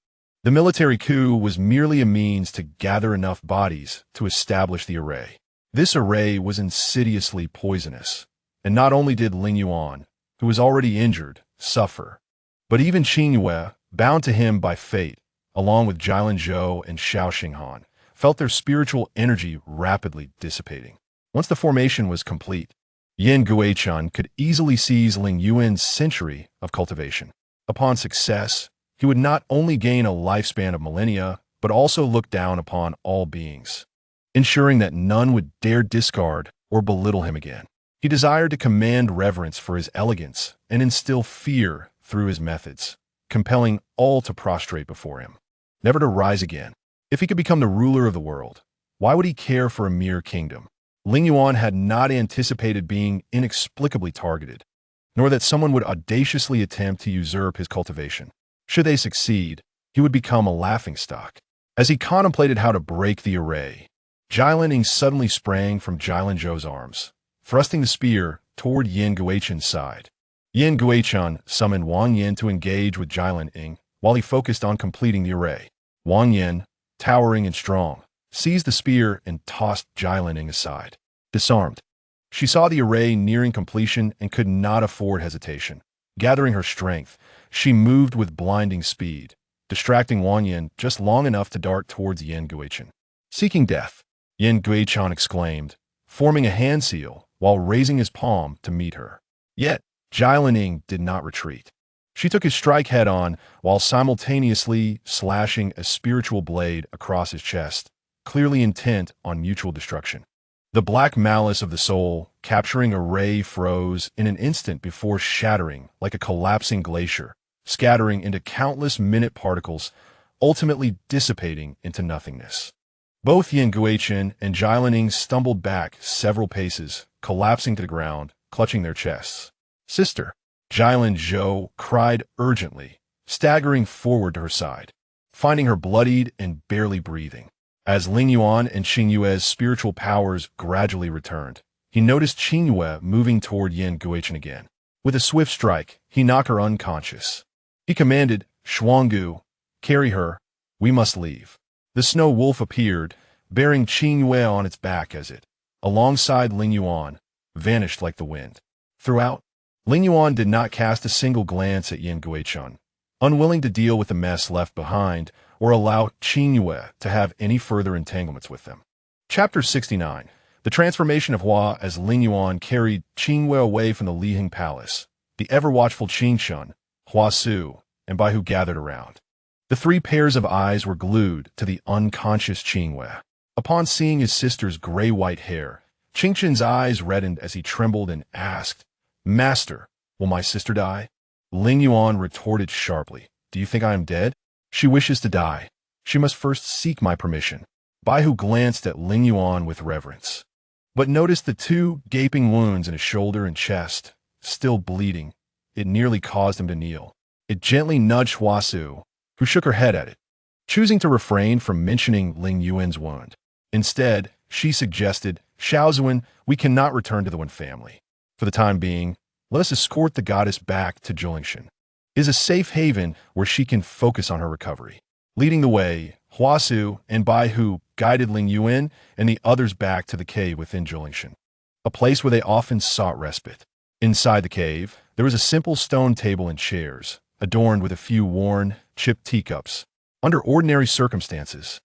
S1: The military coup was merely a means to gather enough bodies to establish the array. This array was insidiously poisonous, and not only did Lingyuan, who was already injured, suffer, but even Qingyue, bound to him by fate, along with Jilin Zhou and Xiao Xinghan, felt their spiritual energy rapidly dissipating. Once the formation was complete, Yin Guichan could easily seize Lingyuan's century of cultivation. Upon success, he would not only gain a lifespan of millennia, but also look down upon all beings, ensuring that none would dare discard or belittle him again. He desired to command reverence for his elegance and instill fear through his methods, compelling all to prostrate before him, never to rise again. If he could become the ruler of the world, why would he care for a mere kingdom? Lingyuan had not anticipated being inexplicably targeted, nor that someone would audaciously attempt to usurp his cultivation. Should they succeed, he would become a laughingstock. As he contemplated how to break the array, Jilin Ing suddenly sprang from Jilin Zhou's arms, thrusting the spear toward Yin Guichan's side. Yin Guichan summoned Wang Yin to engage with Jilin Ing while he focused on completing the array. Wang Yin, towering and strong, seized the spear and tossed Jilin Ing aside. Disarmed, she saw the array nearing completion and could not afford hesitation. Gathering her strength, she moved with blinding speed, distracting Wang Yin just long enough to dart towards Yin Guichan. Seeking death, Yin Guichan exclaimed, forming a hand seal while raising his palm to meet her. Yet, Jilin Ing did not retreat. She took his strike head-on while simultaneously slashing a spiritual blade across his chest, clearly intent on mutual destruction. The black malice of the soul, capturing a ray, froze in an instant before shattering like a collapsing glacier, scattering into countless minute particles, ultimately dissipating into nothingness. Both Yin Guichan and Jilin Ing stumbled back several paces, collapsing to the ground, clutching their chests. "Sister!" Jilin Zhou cried urgently, staggering forward to her side, finding her bloodied and barely breathing. As Lingyuan and Qingyue's spiritual powers gradually returned, he noticed Qingyue moving toward Yin Guichan again. With a swift strike, he knocked her unconscious. He commanded, "Shuanggu, carry her. We must leave." The snow wolf appeared, bearing Qingyue on its back as it, alongside Lingyuan, vanished like the wind. Throughout, Lingyuan did not cast a single glance at Yin Guichan, unwilling to deal with the mess left behind or allow Qingyue to have any further entanglements with them. Chapter 69. The transformation of Hua as Lingyuan carried Qingyue away from the Lihing Palace, the ever-watchful Qingshun, Hua Su, and Baihu gathered around. The three pairs of eyes were glued to the unconscious Qingyue. Upon seeing his sister's gray-white hair, Qingshun's eyes reddened as he trembled and asked, "Master, will my sister die?" Lingyuan retorted sharply, "Do you think I am dead? She wishes to die. She must first seek my permission." Baihu glanced at Lingyuan with reverence, but noticed the two gaping wounds in his shoulder and chest, still bleeding. It nearly caused him to kneel. It gently nudged Hua Su, who shook her head at it, choosing to refrain from mentioning Lingyuan's wound. Instead, she suggested, "Xiaozuan, we cannot return to the Wen family. For the time being, let us escort the goddess back to Zhulingshan. It is a safe haven where she can focus on her recovery." Leading the way, Hua Su and Baihu guided Lingyuan and the others back to the cave within Zhulingshan, a place where they often sought respite. Inside the cave, there was a simple stone table and chairs, adorned with a few worn, chipped teacups. Under ordinary circumstances,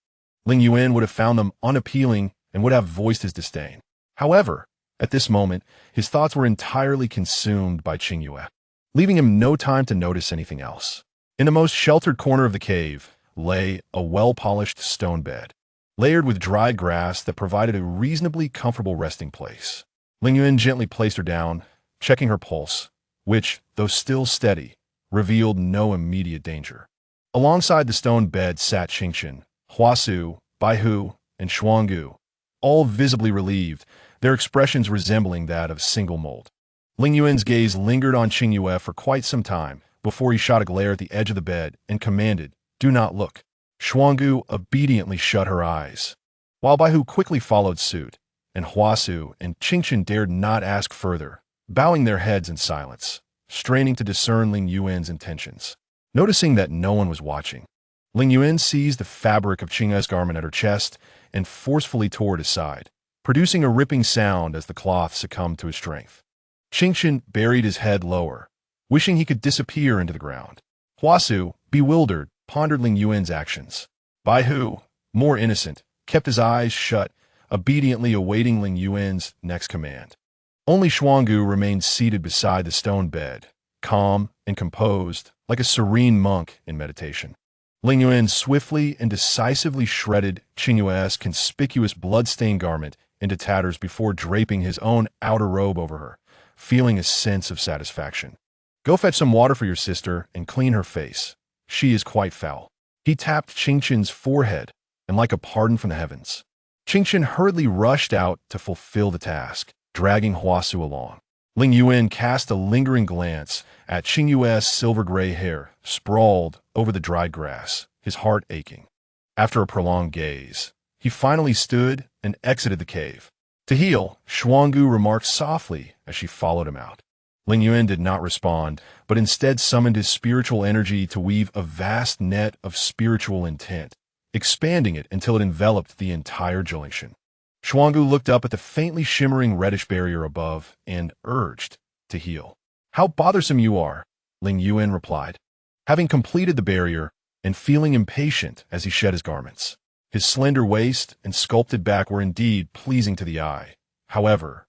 S1: Lingyuan would have found them unappealing and would have voiced his disdain. However, at this moment, his thoughts were entirely consumed by Qingyue, leaving him no time to notice anything else. In the most sheltered corner of the cave lay a well-polished stone bed, layered with dried grass that provided a reasonably comfortable resting place. Lingyuan gently placed her down, checking her pulse, which, though still steady, revealed no immediate danger. Alongside the stone bed sat Qingshun, Hua Su, Baihu, and Shuanggu, all visibly relieved, their expressions resembling that of a single mold. Lingyuan's gaze lingered on Qingyue for quite some time before he shot a glare at the edge of the bed and commanded, "Do not look." Shuanggu obediently shut her eyes, while Baihu quickly followed suit, and Hua Su and Qingshun dared not ask further, bowing their heads in silence, straining to discern Lingyuan's intentions. Noticing that no one was watching, Lingyuan seized the fabric of Qingyue's garment at her chest and forcefully tore it aside, producing a ripping sound as the cloth succumbed to his strength. Qingyue buried his head lower, wishing he could disappear into the ground. Huasu, bewildered, pondered Lingyuan's actions. Bai Hu, more innocent, kept his eyes shut, obediently awaiting Lingyuan's next command. Only Qingyue remained seated beside the stone bed, calm and composed, like a serene monk in meditation. Lingyuan swiftly and decisively shredded Qingyue's conspicuous blood-stained garment into tatters before draping his own outer robe over her, feeling a sense of satisfaction. Go fetch some water for your sister and clean her face. She is quite foul. He tapped Qingyue's forehead, and like a pardon from the heavens. Qingyue hurriedly rushed out to fulfill the task, dragging Huasu along. Lingyuan cast a lingering glance at Qingyue's silver-gray hair, sprawled over the dried grass, his heart aching. After a prolonged gaze, he finally stood and exited the cave. To heal, Qingyue remarked softly as she followed him out. Lingyuan did not respond, but instead summoned his spiritual energy to weave a vast net of spiritual intent, expanding it until it enveloped the entire Jilingxin. Qingyue looked up at the faintly shimmering reddish barrier above and urged to heal. How bothersome you are, Lingyuan replied, having completed the barrier and feeling impatient as he shed his garments. His slender waist and sculpted back were indeed pleasing to the eye. However,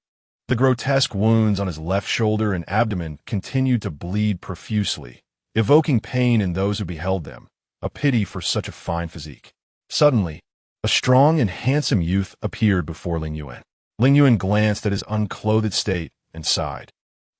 S1: the grotesque wounds on his left shoulder and abdomen continued to bleed profusely, evoking pain in those who beheld them, a pity for such a fine physique. Suddenly, a strong and handsome youth appeared before Lingyuan. Lingyuan glanced at his unclothed state and sighed.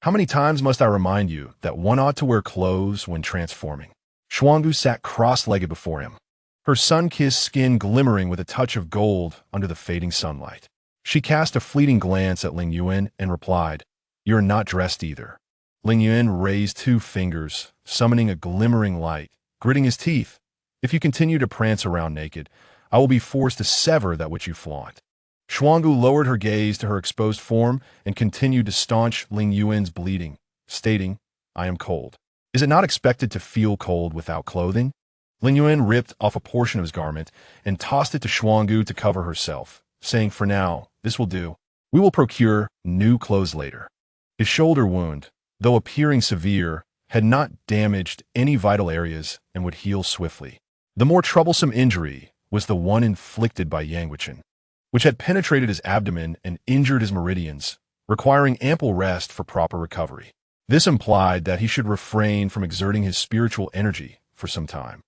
S1: How many times must I remind you that one ought to wear clothes when transforming? Qingyue sat cross-legged before him, her sun-kissed skin glimmering with a touch of gold under the fading sunlight. She cast a fleeting glance at Lingyuan and replied, "You're not dressed either." Lingyuan raised 2 fingers, summoning a glimmering light, gritting his teeth. "If you continue to prance around naked, I will be forced to sever that which you flaunt." Qingyue lowered her gaze to her exposed form and continued to staunch Lingyuan's bleeding, stating, "I am cold. Is it not expected to feel cold without clothing?" Lingyuan ripped off a portion of his garment and tossed it to Qingyue to cover herself, saying, "For now, this will do. We will procure new clothes later." His shoulder wound, though appearing severe, had not damaged any vital areas and would heal swiftly. The more troublesome injury was the one inflicted by Yanguichin, which had penetrated his abdomen and injured his meridians, requiring ample rest for proper recovery. This implied that he should refrain from exerting his spiritual energy for some time.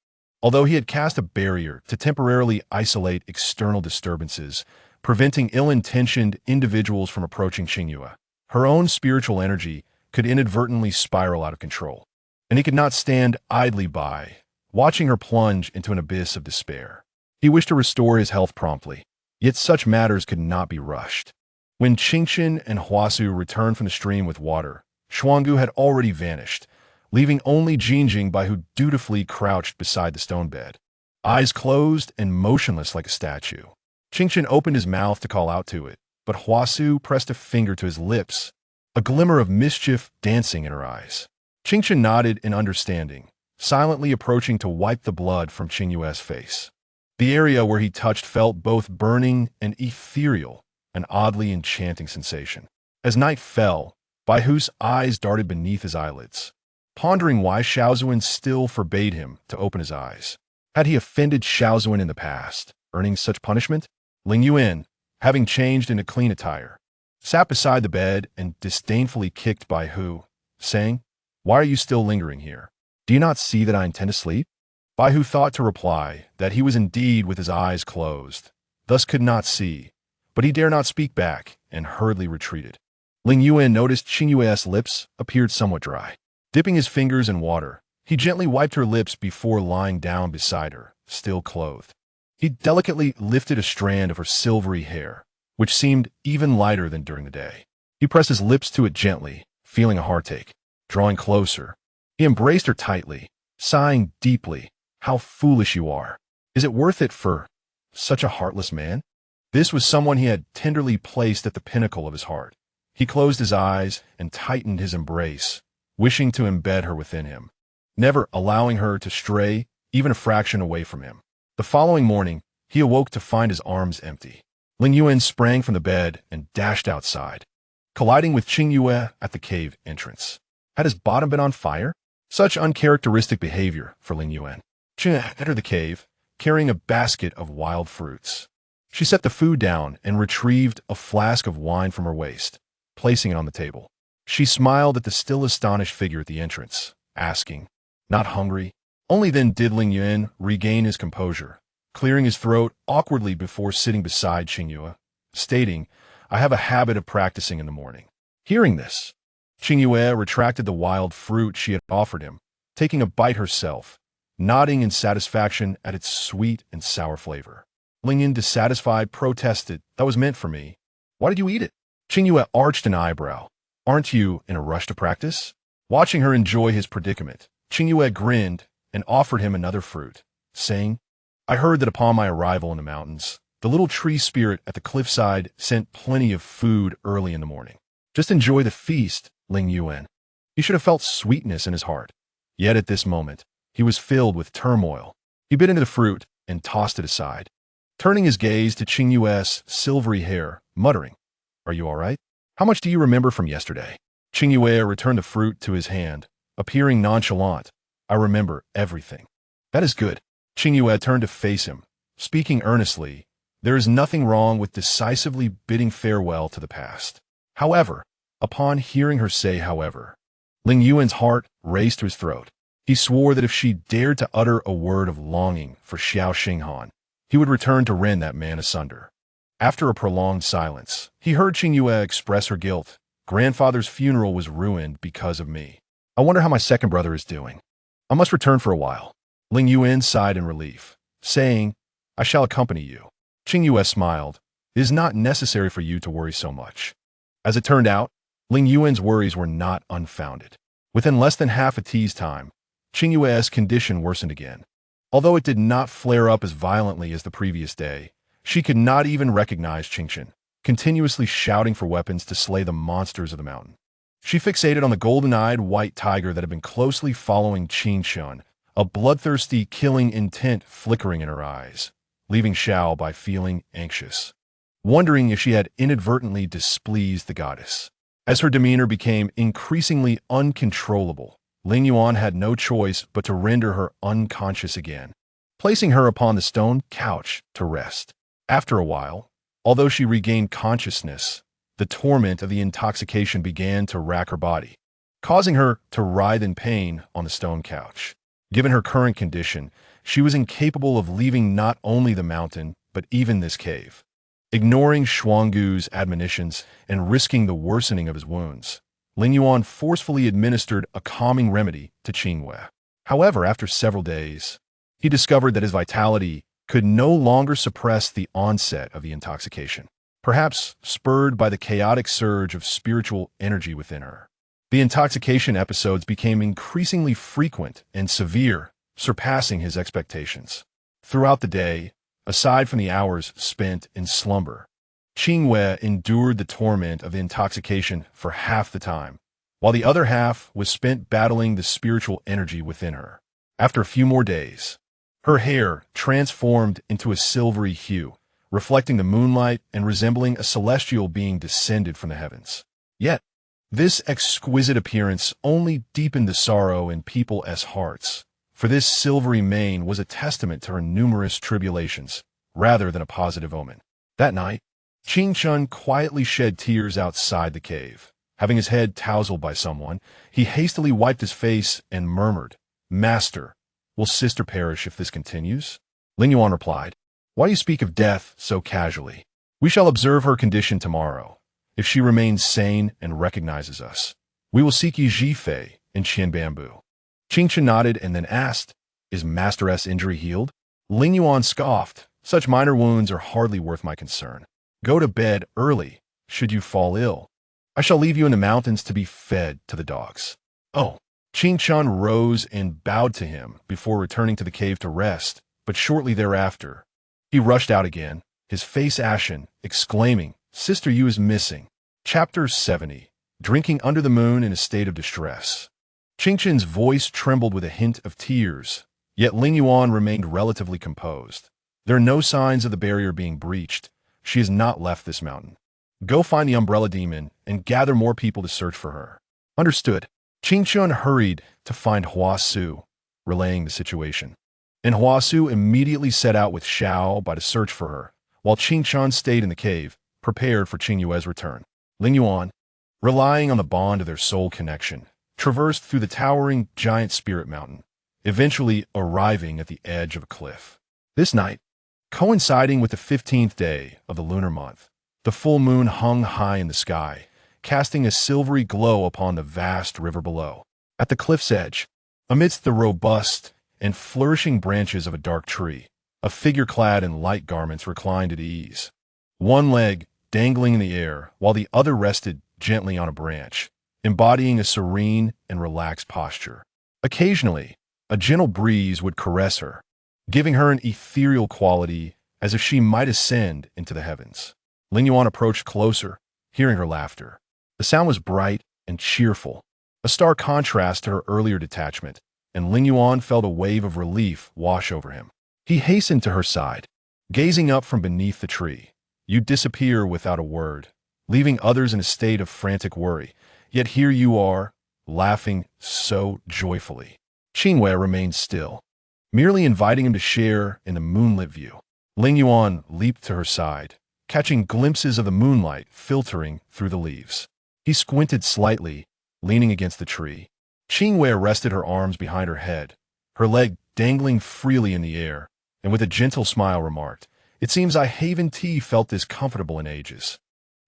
S1: Although he had cast a barrier to temporarily isolate external disturbances, preventing ill-intentioned individuals from approaching Qingyue, her own spiritual energy could inadvertently spiral out of control, and he could not stand idly by, watching her plunge into an abyss of despair. He wished to restore his health promptly, yet such matters could not be rushed. When Qingyue and Huasu returned from the stream with water, Qingyue had already vanished, leaving only Jingjing who dutifully crouched beside the stone bed, eyes closed and motionless like a statue. Qingyue opened his mouth to call out to it, but Huasu pressed a finger to his lips, a glimmer of mischief dancing in her eyes. Qingyue nodded in understanding, silently approaching to wipe the blood from Qingyue's face. The area where he touched felt both burning and ethereal, an oddly enchanting sensation. As night fell, Bai Hu's eyes darted beneath his eyelids, pondering why Shaozuan still forbade him to open his eyes. Had he offended Shaozuan in the past, earning such punishment? Lingyuan, having changed into clean attire, sat beside the bed and disdainfully kicked Bai Hu, saying, "Why are you still lingering here? Do you not see that I intend to sleep?" Bai Hu thought to reply that he was indeed with his eyes closed, thus could not see, but he dare not speak back and hurriedly retreated. Lingyuan noticed Qingyue's lips appeared somewhat dry. Dipping his fingers in water, he gently wiped her lips before lying down beside her, still clothed. He delicately lifted a strand of her silvery hair, which seemed even lighter than during the day. He pressed his lips to it gently, feeling a heartache. Drawing closer, he embraced her tightly, sighing deeply, "How foolish you are. Is it worth it for such a heartless man?" This was someone he had tenderly placed at the pinnacle of his heart. He closed his eyes and tightened his embrace, wishing to embed her within him, never allowing her to stray even a fraction away from him. The following morning, he awoke to find his arms empty. Lingyuan sprang from the bed and dashed outside, colliding with Qingyue at the cave entrance. Had his bottom been on fire? Such uncharacteristic behavior for Lingyuan. Qingyue entered the cave, carrying a basket of wild fruits. She set the food down and retrieved a flask of wine from her waist, placing it on the table. She smiled at the still astonished figure at the entrance, asking, "Not hungry?" Only then did Lingyuan regain his composure, clearing his throat awkwardly before sitting beside Qingyue, stating, "I have a habit of practicing in the morning." Hearing this, Qingyue retracted the wild fruit she had offered him, taking a bite herself, nodding in satisfaction at its sweet and sour flavor. Lingyuan, dissatisfied, protested, "That was meant for me. Why did you eat it?" Qingyue arched an eyebrow. "Aren't you in a rush to practice?" Watching her enjoy his predicament, Qingyue grinned and offered him another fruit, saying, "I heard that upon my arrival in the mountains, the little tree spirit at the cliffside sent plenty of food early in the morning. Just enjoy the feast, Lingyuan." He should have felt sweetness in his heart. Yet at this moment, he was filled with turmoil. He bit into the fruit and tossed it aside, turning his gaze to Qingyue's silvery hair, muttering, "Are you all right? How much do you remember from yesterday?" Qingyue returned the fruit to his hand, appearing nonchalant. "I remember everything." "That is good." Qingyue turned to face him, speaking earnestly. "There is nothing wrong with decisively bidding farewell to the past." However, upon hearing her say however, Lingyuan's heart raced to his throat. He swore that if she dared to utter a word of longing for Xiao Xinghan, he would return to rend that man asunder. After a prolonged silence, he heard Qingyue express her guilt. "Grandfather's funeral was ruined because of me. I wonder how my second brother is doing. I must return for a while." Lingyuan sighed in relief, saying, "I shall accompany you." Qingyue smiled. "It is not necessary for you to worry so much." As it turned out, Lingyuan's worries were not unfounded. Within less than half a tea's time, Qingyue's condition worsened again. Although it did not flare up as violently as the previous day, she could not even recognize Qingchen, continuously shouting for weapons to slay the monsters of the mountain. She fixated on the golden-eyed white tiger that had been closely following Qingchen, a bloodthirsty, killing intent flickering in her eyes, leaving Xiao by feeling anxious, wondering if she had inadvertently displeased the goddess. As her demeanor became increasingly uncontrollable, Lingyuan had no choice but to render her unconscious again, placing her upon the stone couch to rest. After a while, although she regained consciousness, the torment of the intoxication began to rack her body, causing her to writhe in pain on the stone couch. Given her current condition, she was incapable of leaving not only the mountain, but even this cave. Ignoring Xuangu's admonitions and risking the worsening of his wounds, Lingyuan forcefully administered a calming remedy to Qingyue. However, after several days, he discovered that his vitality could no longer suppress the onset of the intoxication, perhaps spurred by the chaotic surge of spiritual energy within her. The intoxication episodes became increasingly frequent and severe, surpassing his expectations. Throughout the day, aside from the hours spent in slumber, Qingyue endured the torment of intoxication for half the time, while the other half was spent battling the spiritual energy within her. After a few more days, her hair transformed into a silvery hue, reflecting the moonlight and resembling a celestial being descended from the heavens. Yet, this exquisite appearance only deepened the sorrow in people's hearts, for this silvery mane was a testament to her numerous tribulations, rather than a positive omen. That night, Qingchen quietly shed tears outside the cave. Having his head tousled by someone, he hastily wiped his face and murmured, "Master, will sister perish if this continues?" Lingyuan replied, "Why do you speak of death so casually? We shall observe her condition tomorrow. If she remains sane and recognizes us, we will seek Yi Jifei in Qian Bamboo." Qingchen nodded and then asked, "Is Master S' injury healed?" Lingyuan scoffed, "Such minor wounds are hardly worth my concern. Go to bed early, should you fall ill. I shall leave you in the mountains to be fed to the dogs." "Oh." Qingchen rose and bowed to him before returning to the cave to rest, but shortly thereafter, he rushed out again, his face ashen, exclaiming, "Sister Yu is missing." Chapter 70. Drinking under the moon in a state of distress. Qingchen's voice trembled with a hint of tears, yet Lingyuan remained relatively composed. There are no signs of the barrier being breached, she has not left this mountain. Go find the umbrella demon and gather more people to search for her. Understood. Qingyue hurried to find Hua Su, relaying the situation. And Hua Su immediately set out with Xiao Bai to search for her, while Qingyue stayed in the cave, prepared for Qingyue's return. Lingyuan, relying on the bond of their soul connection, traversed through the towering giant spirit mountain, eventually arriving at the edge of a cliff. This night, coinciding with the 15th day of the lunar month, the full moon hung high in the sky, casting a silvery glow upon the vast river below. At the cliff's edge, amidst the robust and flourishing branches of a dark tree, a figure clad in light garments reclined at ease, one leg dangling in the air while the other rested gently on a branch, embodying a serene and relaxed posture. Occasionally, a gentle breeze would caress her, giving her an ethereal quality as if she might ascend into the heavens. Lingyuan approached closer, hearing her laughter. The sound was bright and cheerful, a stark contrast to her earlier detachment, and Lingyuan felt a wave of relief wash over him. He hastened to her side, gazing up from beneath the tree. You disappear without a word, leaving others in a state of frantic worry, yet here you are, laughing so joyfully. Qingyue remained still, merely inviting him to share in the moonlit view. Lingyuan leaped to her side, catching glimpses of the moonlight filtering through the leaves. He squinted slightly, leaning against the tree. Qingyue rested her arms behind her head, her leg dangling freely in the air, and with a gentle smile remarked, "It seems I haven't felt this comfortable in ages.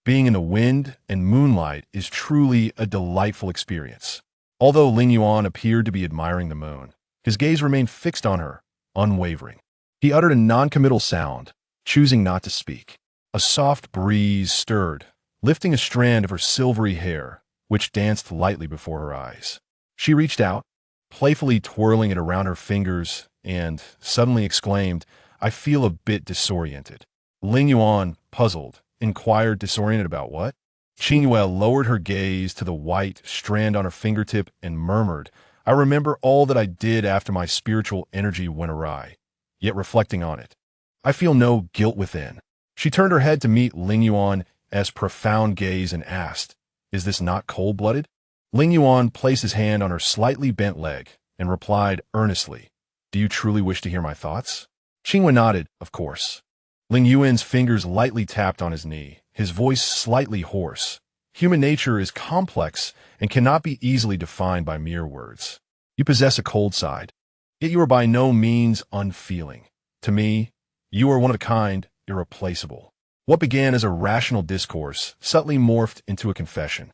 S1: Being in the wind and moonlight is truly a delightful experience." Although Lingyuan appeared to be admiring the moon, his gaze remained fixed on her, unwavering. He uttered a non-committal sound, choosing not to speak. A soft breeze stirred, lifting a strand of her silvery hair, which danced lightly before her eyes. She reached out, playfully twirling it around her fingers, and suddenly exclaimed, "I feel a bit disoriented." Lingyuan, puzzled, inquired, "Disoriented about what?" Qingyue lowered her gaze to the white strand on her fingertip and murmured, "I remember all that I did after my spiritual energy went awry, yet reflecting on it, I feel no guilt within." She turned her head to meet Lingyuan's profound gaze and asked, "Is this not cold-blooded?" Lingyuan placed his hand on her slightly bent leg and replied earnestly, "Do you truly wish to hear my thoughts?" Qingyue nodded, "Of course." Lingyuan's fingers lightly tapped on his knee, his voice slightly hoarse. Human nature is complex and cannot be easily defined by mere words. You possess a cold side, yet you are by no means unfeeling. To me, you are one of a kind, irreplaceable. What began as a rational discourse subtly morphed into a confession.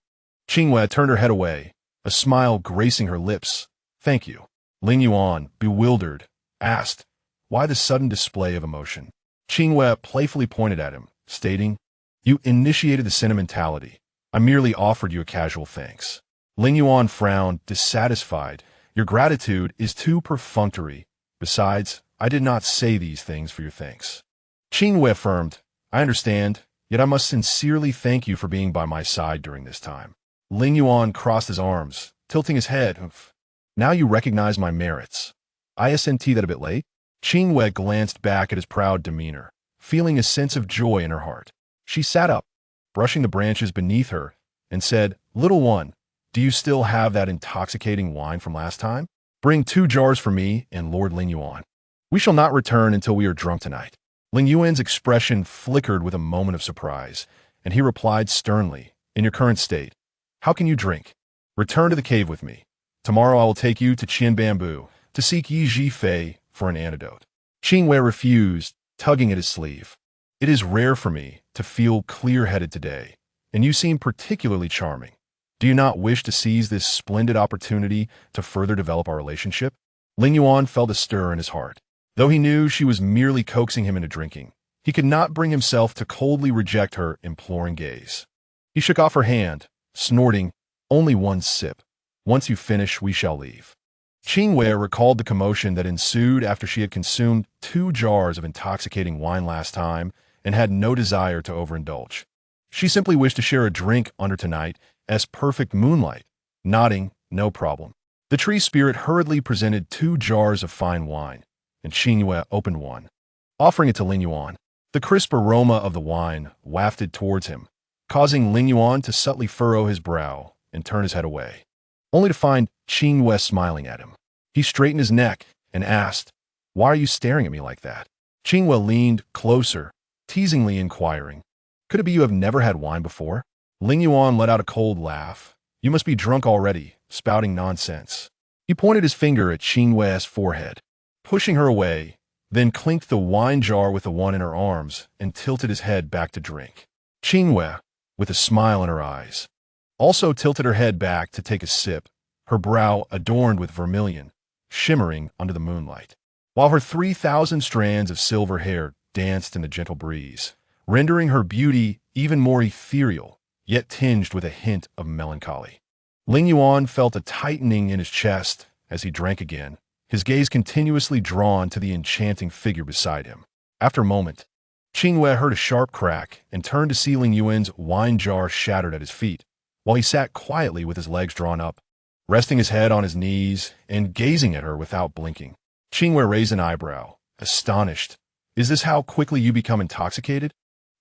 S1: Qingyue turned her head away, a smile gracing her lips. "Thank you." Lingyuan, bewildered, asked, "Why the sudden display of emotion?" Qingyue playfully pointed at him, stating, "You initiated the sentimentality. I merely offered you a casual thanks." Lingyuan frowned, dissatisfied. "Your gratitude is too perfunctory. Besides, I did not say these things for your thanks." Qingyue affirmed, "I understand, yet I must sincerely thank you for being by my side during this time." Lingyuan crossed his arms, tilting his head. "Now you recognize my merits. I sent that a bit late." Qingyue glanced back at his proud demeanor, feeling a sense of joy in her heart. She sat up, brushing the branches beneath her, and said, "Little one, do you still have that intoxicating wine from last time? Bring 2 jars for me and Lord Lingyuan. We shall not return until we are drunk tonight." Lingyuan's expression flickered with a moment of surprise, and he replied sternly, "In your current state, how can you drink? Return to the cave with me. Tomorrow I will take you to Qian Bamboo to seek Yi Zhifei for an antidote." Qingyue refused, tugging at his sleeve. "It is rare for me to feel clear-headed today, and you seem particularly charming. Do you not wish to seize this splendid opportunity to further develop our relationship?" Lingyuan felt a stir in his heart. Though he knew she was merely coaxing him into drinking, he could not bring himself to coldly reject her imploring gaze. He shook off her hand, snorting, "Only 1 sip. Once you finish, we shall leave." Qingyue recalled the commotion that ensued after she had consumed 2 jars of intoxicating wine last time and had no desire to overindulge. She simply wished to share a drink under tonight's perfect moonlight. Nodding, "No problem." The tree spirit hurriedly presented 2 jars of fine wine, and Qingyue opened one, offering it to Lingyuan. The crisp aroma of the wine wafted towards him, causing Lingyuan to subtly furrow his brow and turn his head away, only to find Qingyue smiling at him. He straightened his neck and asked, "Why are you staring at me like that?" Qingyue leaned closer, teasingly inquiring, "Could it be you have never had wine before?" Lingyuan let out a cold laugh. "You must be drunk already, spouting nonsense." He pointed his finger at Qingyue's forehead, pushing her away, then clinked the wine jar with the one in her arms and tilted his head back to drink. Qingyue, with a smile in her eyes, also tilted her head back to take a sip, her brow adorned with vermilion, shimmering under the moonlight, while her 3,000 strands of silver hair danced in the gentle breeze, rendering her beauty even more ethereal, yet tinged with a hint of melancholy. Lingyuan felt a tightening in his chest as he drank again, his gaze continuously drawn to the enchanting figure beside him. After a moment, Qingyue heard a sharp crack and turned to see Lingyuan's wine jar shattered at his feet, while he sat quietly with his legs drawn up, resting his head on his knees and gazing at her without blinking. Qingyue raised an eyebrow, astonished. "Is this how quickly you become intoxicated?"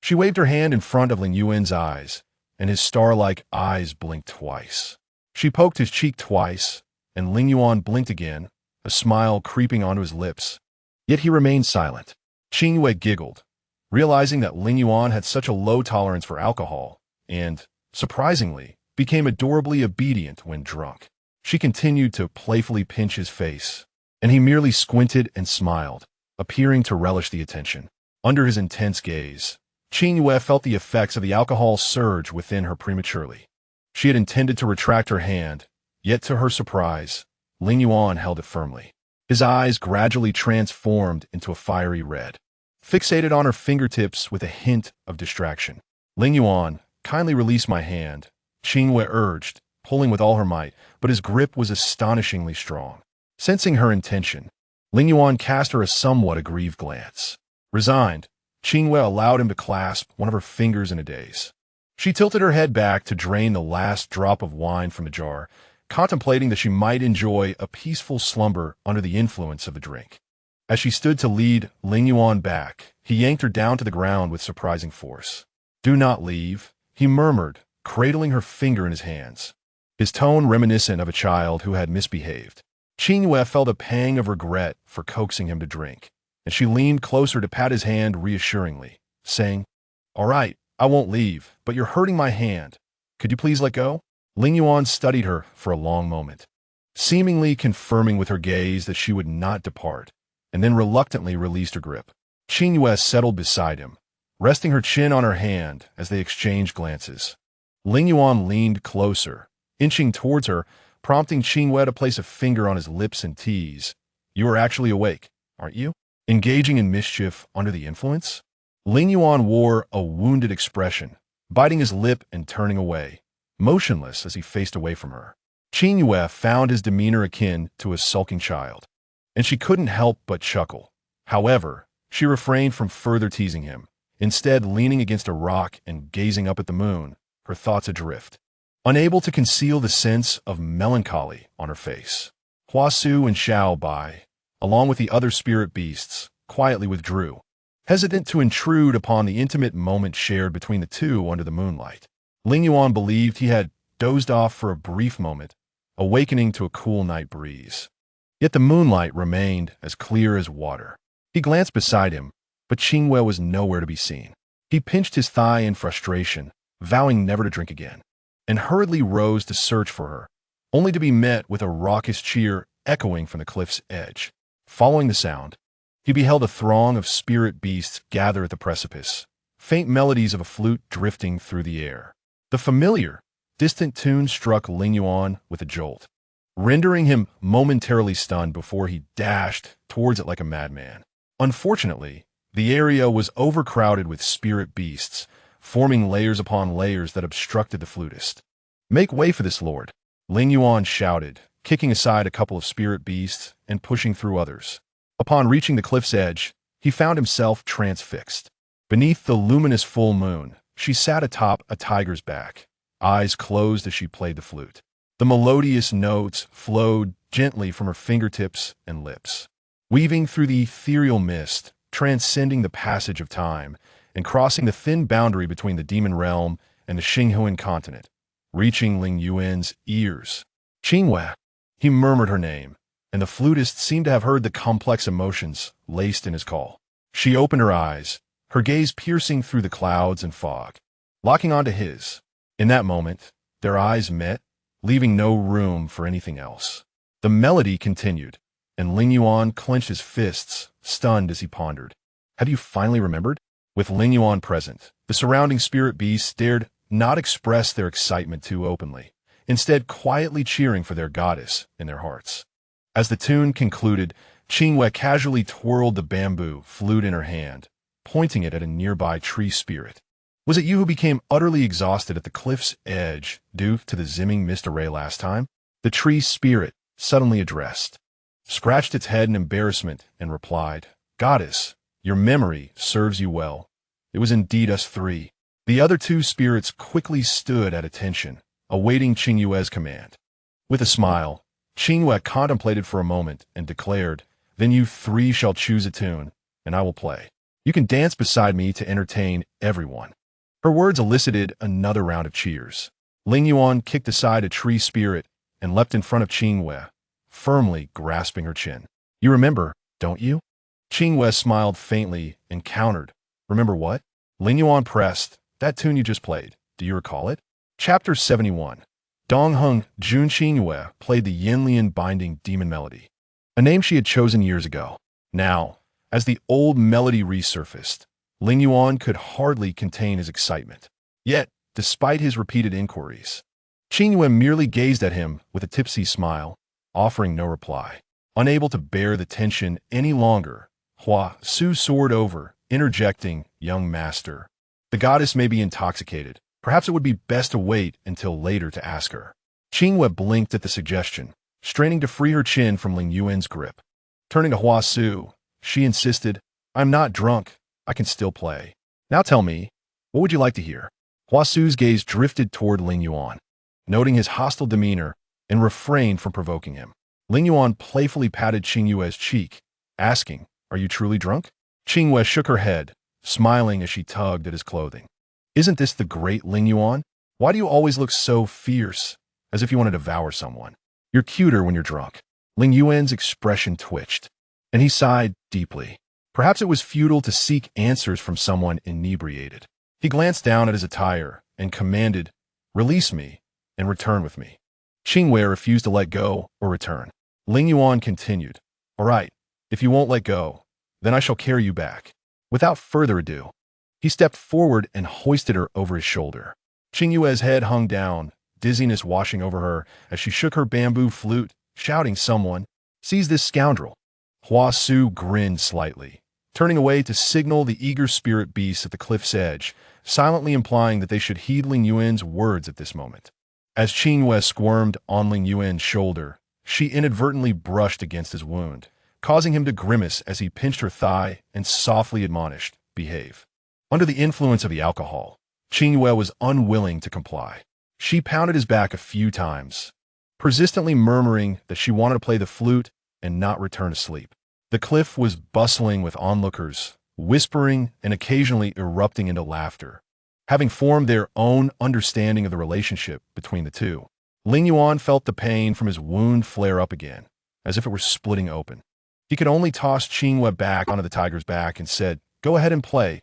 S1: She waved her hand in front of Lingyuan's eyes, and his star-like eyes blinked twice. She poked his cheek twice, and Lingyuan blinked again, a smile creeping onto his lips. Yet he remained silent. Qingyue giggled, realizing that Lingyuan had such a low tolerance for alcohol, and, surprisingly, became adorably obedient when drunk. She continued to playfully pinch his face, and he merely squinted and smiled, appearing to relish the attention. Under his intense gaze, Qingyue felt the effects of the alcohol surge within her prematurely. She had intended to retract her hand, yet to her surprise, Lingyuan held it firmly. His eyes gradually transformed into a fiery red, fixated on her fingertips with a hint of distraction. "Lingyuan, kindly release my hand," Qingyue urged, pulling with all her might, but his grip was astonishingly strong. Sensing her intention, Lingyuan cast her a somewhat aggrieved glance. Resigned, Qingyue allowed him to clasp one of her fingers in a daze. She tilted her head back to drain the last drop of wine from the jar, contemplating that she might enjoy a peaceful slumber under the influence of the drink. As she stood to lead Lingyuan back, he yanked her down to the ground with surprising force. "Do not leave," he murmured, cradling her finger in his hands, his tone reminiscent of a child who had misbehaved. Qingyue felt a pang of regret for coaxing him to drink, and she leaned closer to pat his hand reassuringly, saying, "All right, I won't leave, but you're hurting my hand. Could you please let go?" Lingyuan studied her for a long moment, seemingly confirming with her gaze that she would not depart, and then reluctantly released her grip. Qingyue settled beside him, resting her chin on her hand as they exchanged glances. Lingyuan leaned closer, inching towards her, prompting Qingyue to place a finger on his lips and tease. "You are actually awake, aren't you? Engaging in mischief under the influence?" Lingyuan wore a wounded expression, biting his lip and turning away, motionless as he faced away from her. Qingyue found his demeanor akin to a sulking child, and she couldn't help but chuckle. However, she refrained from further teasing him, instead leaning against a rock and gazing up at the moon, her thoughts adrift, unable to conceal the sense of melancholy on her face. Huasu and Xiao Bai, along with the other spirit beasts, quietly withdrew, hesitant to intrude upon the intimate moment shared between the two under the moonlight. Lingyuan believed he had dozed off for a brief moment, awakening to a cool night breeze. Yet the moonlight remained as clear as water. He glanced beside him, but Qingyue was nowhere to be seen. He pinched his thigh in frustration, vowing never to drink again, and hurriedly rose to search for her, only to be met with a raucous cheer echoing from the cliff's edge. Following the sound, he beheld a throng of spirit beasts gather at the precipice, faint melodies of a flute drifting through the air. The familiar, distant tune struck Lingyuan with a jolt, rendering him momentarily stunned before he dashed towards it like a madman. Unfortunately, the area was overcrowded with spirit beasts, forming layers upon layers that obstructed the flutist. "Make way for this lord," Lingyuan shouted, kicking aside a couple of spirit beasts and pushing through others. Upon reaching the cliff's edge, he found himself transfixed. Beneath the luminous full moon, she sat atop a tiger's back, eyes closed as she played the flute. The melodious notes flowed gently from her fingertips and lips, weaving through the ethereal mist, transcending the passage of time and crossing the thin boundary between the demon realm and the Qingyue continent, reaching Lingyuan's ears. Qingyue. He murmured her name, and the flutist seemed to have heard the complex emotions laced in his call. She opened her eyes, her gaze piercing through the clouds and fog, locking onto his. In that moment, their eyes met, leaving no room for anything else. The melody continued, and Lingyuan clenched his fists, stunned as he pondered. Have you finally remembered? With Lingyuan present, the surrounding spirit beasts dared not express their excitement too openly, instead quietly cheering for their goddess in their hearts. As the tune concluded, Qingyue casually twirled the bamboo flute in her hand, pointing it at a nearby tree spirit. Was it you who became utterly exhausted at the cliff's edge due to the zimming mist array last time? The tree spirit, suddenly addressed, scratched its head in embarrassment and replied, Goddess, your memory serves you well. It was indeed us three. The other two spirits quickly stood at attention, awaiting Qingyue's command. With a smile, Qingyue contemplated for a moment and declared, Then you three shall choose a tune, and I will play. You can dance beside me to entertain everyone. Her words elicited another round of cheers. Lingyuan kicked aside a tree spirit and leapt in front of Qingyue, firmly grasping her chin. You remember, don't you? Qingyue smiled faintly and countered. Remember what? Lingyuan pressed. That tune you just played. Do you recall it? Chapter 71. Dongheng Jun Qingyue played the Yinlian binding demon melody, a name she had chosen years ago. Now, as the old melody resurfaced, Lingyuan could hardly contain his excitement. Yet, despite his repeated inquiries, Qingyue merely gazed at him with a tipsy smile, offering no reply. Unable to bear the tension any longer, Hua Su soared over, interjecting, Young master, the goddess may be intoxicated. Perhaps it would be best to wait until later to ask her. Qingyue blinked at the suggestion, straining to free her chin from Lingyuan's grip. Turning to Hua Su, she insisted, I'm not drunk. I can still play. Now tell me, what would you like to hear? Hua Su's gaze drifted toward Lingyuan, noting his hostile demeanor and refrained from provoking him. Lingyuan playfully patted Qingyue's cheek, asking, Are you truly drunk? Qingyue shook her head, smiling as she tugged at his clothing. Isn't this the great Lingyuan? Why do you always look so fierce, as if you want to devour someone? You're cuter when you're drunk. Lingyuan's expression twitched, and he sighed deeply. Perhaps it was futile to seek answers from someone inebriated. He glanced down at his attire and commanded, Release me and return with me. Qingyue refused to let go or return. Lingyuan continued, All right, if you won't let go, then I shall carry you back. Without further ado, he stepped forward and hoisted her over his shoulder. Qingyue's head hung down, dizziness washing over her as she shook her bamboo flute, shouting someone, Seize this scoundrel. Hua Su grinned slightly, turning away to signal the eager spirit beasts at the cliff's edge, silently implying that they should heed Lingyuan's words at this moment. As Qingyue squirmed on Lingyuan's shoulder, she inadvertently brushed against his wound, causing him to grimace as he pinched her thigh and softly admonished, Behave. Under the influence of the alcohol, Qingyue was unwilling to comply. She pounded his back a few times, persistently murmuring that she wanted to play the flute and not return to sleep. The cliff was bustling with onlookers, whispering and occasionally erupting into laughter, having formed their own understanding of the relationship between the two. Lingyuan felt the pain from his wound flare up again, as if it were splitting open. He could only toss Qingyue back onto the tiger's back and said, Go ahead and play.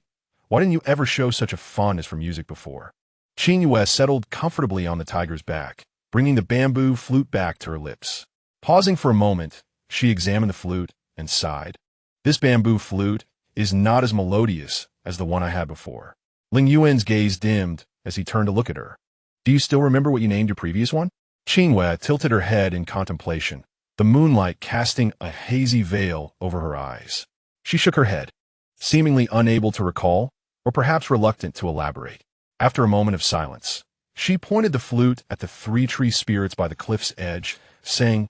S1: Why didn't you ever show such a fondness for music before? Qingyue settled comfortably on the tiger's back, bringing the bamboo flute back to her lips. Pausing for a moment, she examined the flute and sighed. This bamboo flute is not as melodious as the one I had before. Lingyuan's gaze dimmed as he turned to look at her. Do you still remember what you named your previous one? Qingyue tilted her head in contemplation, the moonlight casting a hazy veil over her eyes. She shook her head, seemingly unable to recall, or perhaps reluctant to elaborate. After a moment of silence, she pointed the flute at the three tree spirits by the cliff's edge, saying,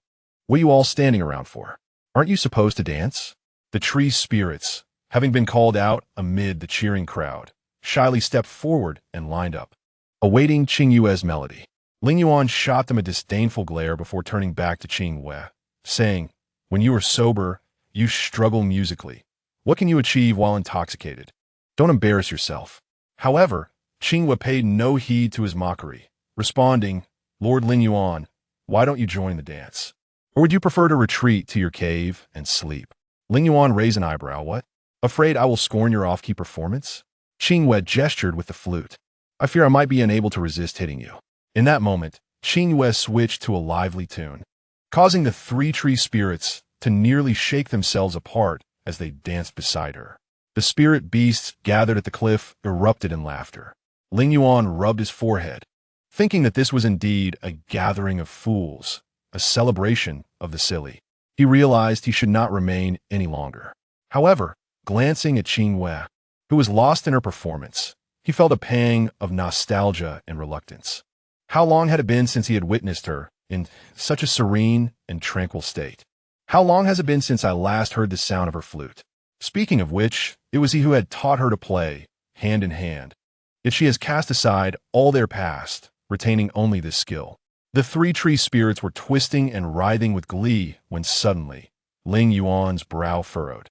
S1: What are you all standing around for? Aren't you supposed to dance? The tree spirits, having been called out amid the cheering crowd, shyly stepped forward and lined up, awaiting Qingyue's melody. Lingyuan shot them a disdainful glare before turning back to Qingyue, saying, When you are sober, you struggle musically. What can you achieve while intoxicated? Don't embarrass yourself. However, Qingyue paid no heed to his mockery, responding, Lord Lingyuan, why don't you join the dance? Or would you prefer to retreat to your cave and sleep? Lingyuan raised an eyebrow. What? Afraid I will scorn your off-key performance? Qingyue gestured with the flute. I fear I might be unable to resist hitting you. In that moment, Qingyue switched to a lively tune, causing the three tree spirits to nearly shake themselves apart as they danced beside her. The spirit beasts gathered at the cliff erupted in laughter. Lingyuan rubbed his forehead, thinking that this was indeed a gathering of fools, a celebration of the silly. He realized he should not remain any longer. However, glancing at Qingyue, who was lost in her performance, he felt a pang of nostalgia and reluctance. How long had it been since he had witnessed her in such a serene and tranquil state? How long has it been since I last heard the sound of her flute? Speaking of which, it was he who had taught her to play, hand in hand. Yet she has cast aside all their past, retaining only this skill. The three tree spirits were twisting and writhing with glee when suddenly, Lingyuan's brow furrowed.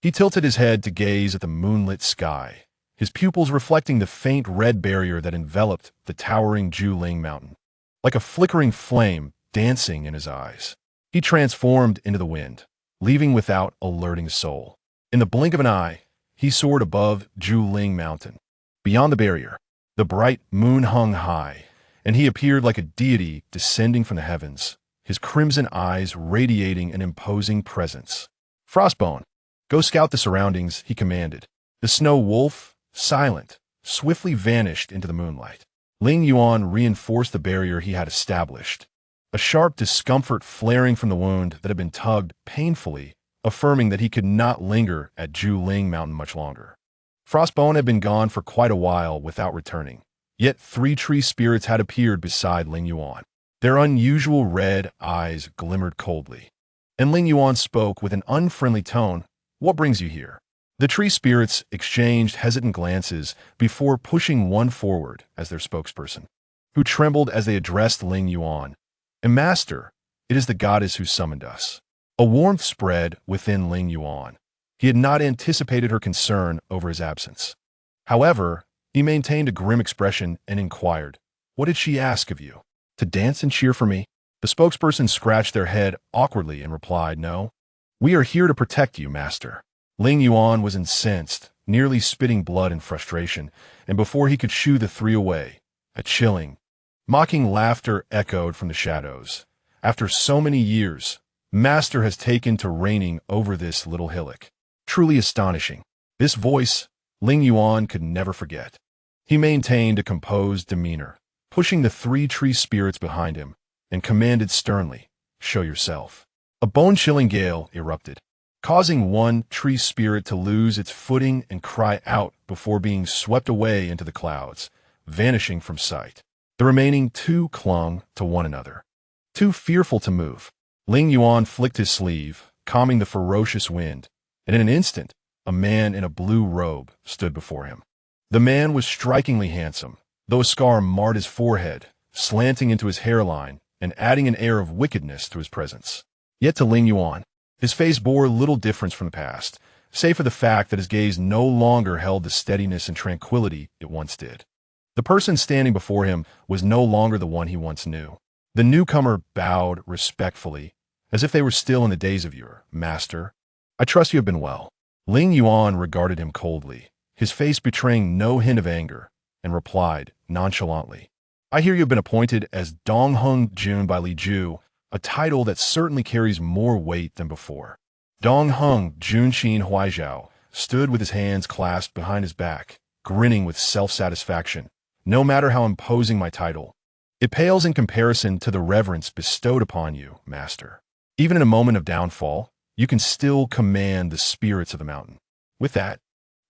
S1: He tilted his head to gaze at the moonlit sky, his pupils reflecting the faint red barrier that enveloped the towering Juling mountain. Like a flickering flame dancing in his eyes, he transformed into the wind, leaving without alerting a soul. In the blink of an eye, he soared above Juling mountain. Beyond the barrier, the bright moon hung high, and he appeared like a deity descending from the heavens, his crimson eyes radiating an imposing presence. Frostbone, go scout the surroundings, he commanded. The snow wolf, silent, swiftly vanished into the moonlight. Lingyuan reinforced the barrier he had established, a sharp discomfort flaring from the wound that had been tugged painfully, affirming that he could not linger at Juling mountain much longer. Frostbone had been gone for quite a while without returning, yet three tree spirits had appeared beside Lingyuan. Their unusual red eyes glimmered coldly, and Lingyuan spoke with an unfriendly tone, What brings you here? The tree spirits exchanged hesitant glances before pushing one forward as their spokesperson, who trembled as they addressed Lingyuan. Master, it is the goddess who summoned us. A warmth spread within Lingyuan. He had not anticipated her concern over his absence. However, he maintained a grim expression and inquired, What did she ask of you? To dance and cheer for me? The spokesperson scratched their head awkwardly and replied, No. We are here to protect you, master. Lingyuan was incensed, nearly spitting blood in frustration, and before he could shoo the three away, a chilling, mocking laughter echoed from the shadows. After so many years, Master has taken to reigning over this little hillock. Truly astonishing. This voice, Lingyuan could never forget. He maintained a composed demeanor, pushing the three tree spirits behind him, and commanded sternly, Show yourself. A bone-chilling gale erupted, causing one tree spirit to lose its footing and cry out before being swept away into the clouds, vanishing from sight. The remaining two clung to one another, too fearful to move. Lingyuan flicked his sleeve, calming the ferocious wind, and in an instant, a man in a blue robe stood before him. The man was strikingly handsome, though a scar marred his forehead, slanting into his hairline and adding an air of wickedness to his presence. Yet to Lingyuan, his face bore little difference from the past, save for the fact that his gaze no longer held the steadiness and tranquility it once did. The person standing before him was no longer the one he once knew. The newcomer bowed respectfully, as if they were still in the days of yore. Master, I trust you have been well. Lingyuan regarded him coldly, his face betraying no hint of anger, and replied nonchalantly, I hear you have been appointed as Dongheng Jun by Li Ju, a title that certainly carries more weight than before. Dongheng Junshin Huaizhao stood with his hands clasped behind his back, grinning with self-satisfaction. No matter how imposing my title, it pales in comparison to the reverence bestowed upon you, master. Even in a moment of downfall, you can still command the spirits of the mountain. With that,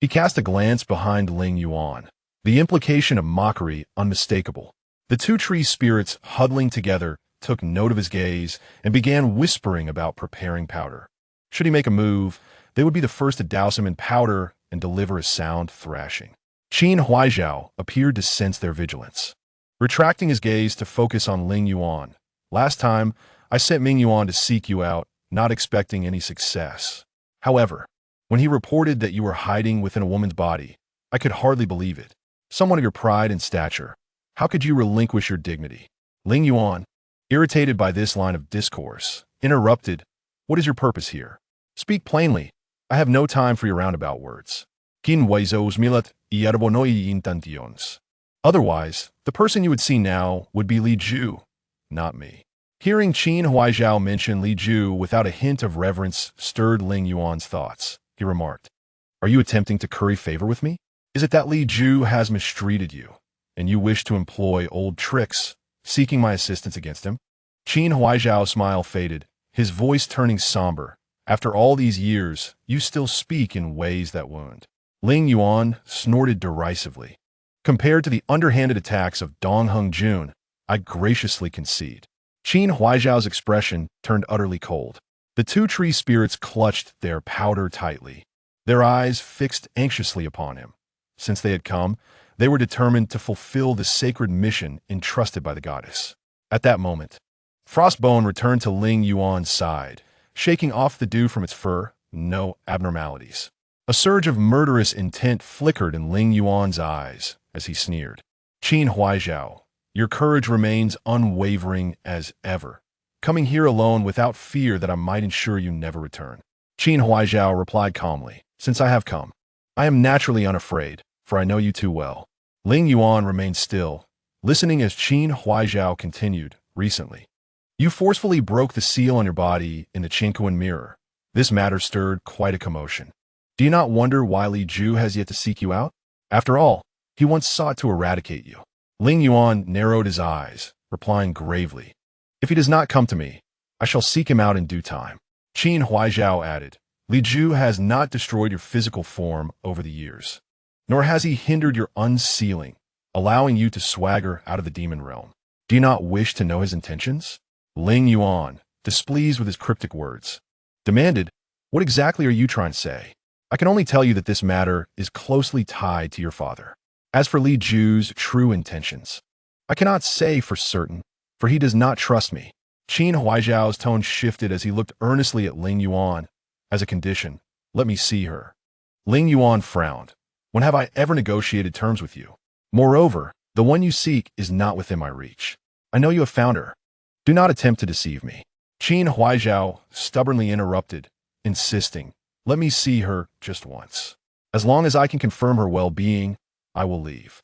S1: he cast a glance behind Lingyuan, the implication of mockery unmistakable. The two tree spirits, huddling together, took note of his gaze and began whispering about preparing powder. Should he make a move, they would be the first to douse him in powder and deliver a sound thrashing. Qin Huaizhao appeared to sense their vigilance, retracting his gaze to focus on Lingyuan. Last time, I sent Mingyuan to seek you out, not expecting any success. However, When he reported that you were hiding within a woman's body, I could hardly believe it. Someone of your pride and stature. How could you relinquish your dignity? Lingyuan, irritated by this line of discourse, interrupted. What is your purpose here? Speak plainly. I have no time for your roundabout words. Otherwise, the person you would see now would be Liju, not me. Hearing Qin Huaizhao mention Liju without a hint of reverence stirred Lingyuan's thoughts. He remarked, "Are you attempting to curry favor with me? Is it that Liju has mistreated you, and you wish to employ old tricks, seeking my assistance against him?" Qin Huaizhao's smile faded, his voice turning somber. "After all these years, you still speak in ways that wound." Lingyuan snorted derisively. "Compared to the underhanded attacks of Dong Hongjun, I graciously concede." Qin Huaizhao's expression turned utterly cold. The two tree spirits clutched their powder tightly, their eyes fixed anxiously upon him. Since they had come, they were determined to fulfill the sacred mission entrusted by the goddess. At that moment, Frostbone returned to Lingyuan's side, shaking off the dew from its fur. No abnormalities. A surge of murderous intent flickered in Lingyuan's eyes as he sneered. "Qin Huaizhao, your courage remains unwavering as ever, coming here alone without fear that I might ensure you never return." Qin Huaizhao replied calmly, "Since I have come, I am naturally unafraid, for I know you too well." Lingyuan remained still, listening as Qin Huaizhao continued. "Recently, you forcefully broke the seal on your body in the Qingyue mirror. This matter stirred quite a commotion. Do you not wonder why Liju has yet to seek you out? After all, he once sought to eradicate you." Lingyuan narrowed his eyes, replying gravely, "If he does not come to me, I shall seek him out in due time." Qin Huaizhao added, "Liju has not destroyed your physical form over the years, nor has he hindered your unsealing, allowing you to swagger out of the demon realm. Do you not wish to know his intentions?" Lingyuan, displeased with his cryptic words, demanded, "What exactly are you trying to say? I can only tell you that this matter is closely tied to your father. As for Liju's true intentions, I cannot say for certain, for he does not trust me." Qin Huaizhao's tone shifted as he looked earnestly at Lingyuan. "As a condition, let me see her." Lingyuan frowned. "When have I ever negotiated terms with you? Moreover, the one you seek is not within my reach. I know you have found her. Do not attempt to deceive me." Qin Huaizhao stubbornly interrupted, insisting, "Let me see her just once. As long as I can confirm her well-being, I will leave."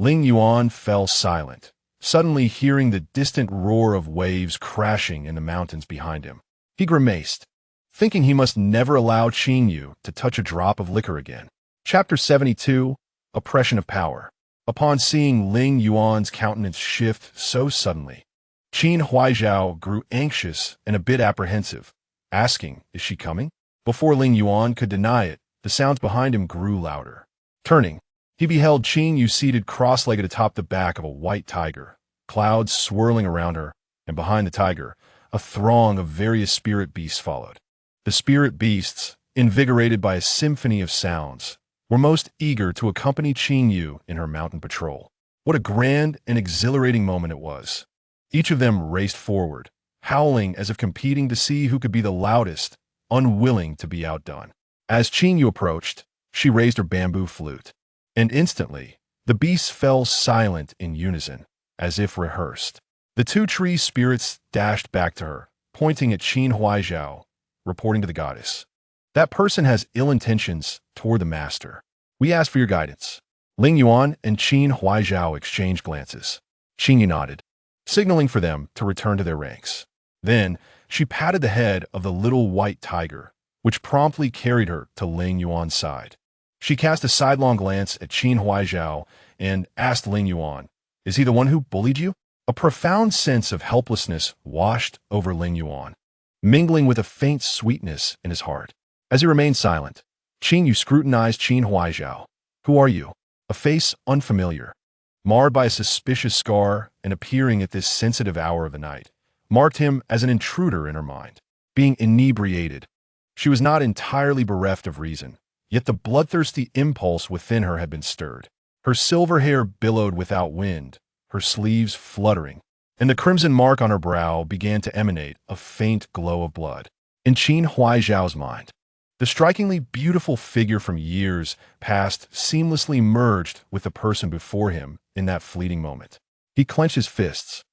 S1: Lingyuan fell silent, suddenly hearing the distant roar of waves crashing in the mountains behind him. He grimaced, thinking he must never allow Qingyue to touch a drop of liquor again. Chapter 72, Oppression of Power. Upon seeing Lingyuan's countenance shift so suddenly, Qin Huaizhao grew anxious and a bit apprehensive, asking, "Is she coming?" Before Lingyuan could deny it, the sounds behind him grew louder. Turning, he beheld Qingyue seated cross-legged atop the back of a white tiger, clouds swirling around her, and behind the tiger, a throng of various spirit beasts followed. The spirit beasts, invigorated by a symphony of sounds, were most eager to accompany Qingyue in her mountain patrol. What a grand and exhilarating moment it was. Each of them raced forward, howling as if competing to see who could be the loudest, unwilling to be outdone. As Qingyue approached, she raised her bamboo flute, and instantly, the beasts fell silent in unison, as if rehearsed. The two tree spirits dashed back to her, pointing at Qin Huaizhao, reporting to the goddess, "That person has ill intentions toward the master. We ask for your guidance." Lingyuan and Qin Huaizhao exchanged glances. Qingyue nodded, signaling for them to return to their ranks. Then, she patted the head of the little white tiger, which promptly carried her to Lingyuan's side. She cast a sidelong glance at Qin Huaizhao and asked Lingyuan, "Is he the one who bullied you?" A profound sense of helplessness washed over Lingyuan, mingling with a faint sweetness in his heart. As he remained silent, Qingyue scrutinized Qin Huaizhao. "Who are you?" A face unfamiliar, marred by a suspicious scar and appearing at this sensitive hour of the night, marked him as an intruder in her mind. Being inebriated, she was not entirely bereft of reason, yet the bloodthirsty impulse within her had been stirred. Her silver hair billowed without wind, her sleeves fluttering, and the crimson mark on her brow began to emanate a faint glow of blood. In Qin Huaizhao's mind, The strikingly beautiful figure from years past seamlessly merged with the person before him in that fleeting moment. He clenched his fists.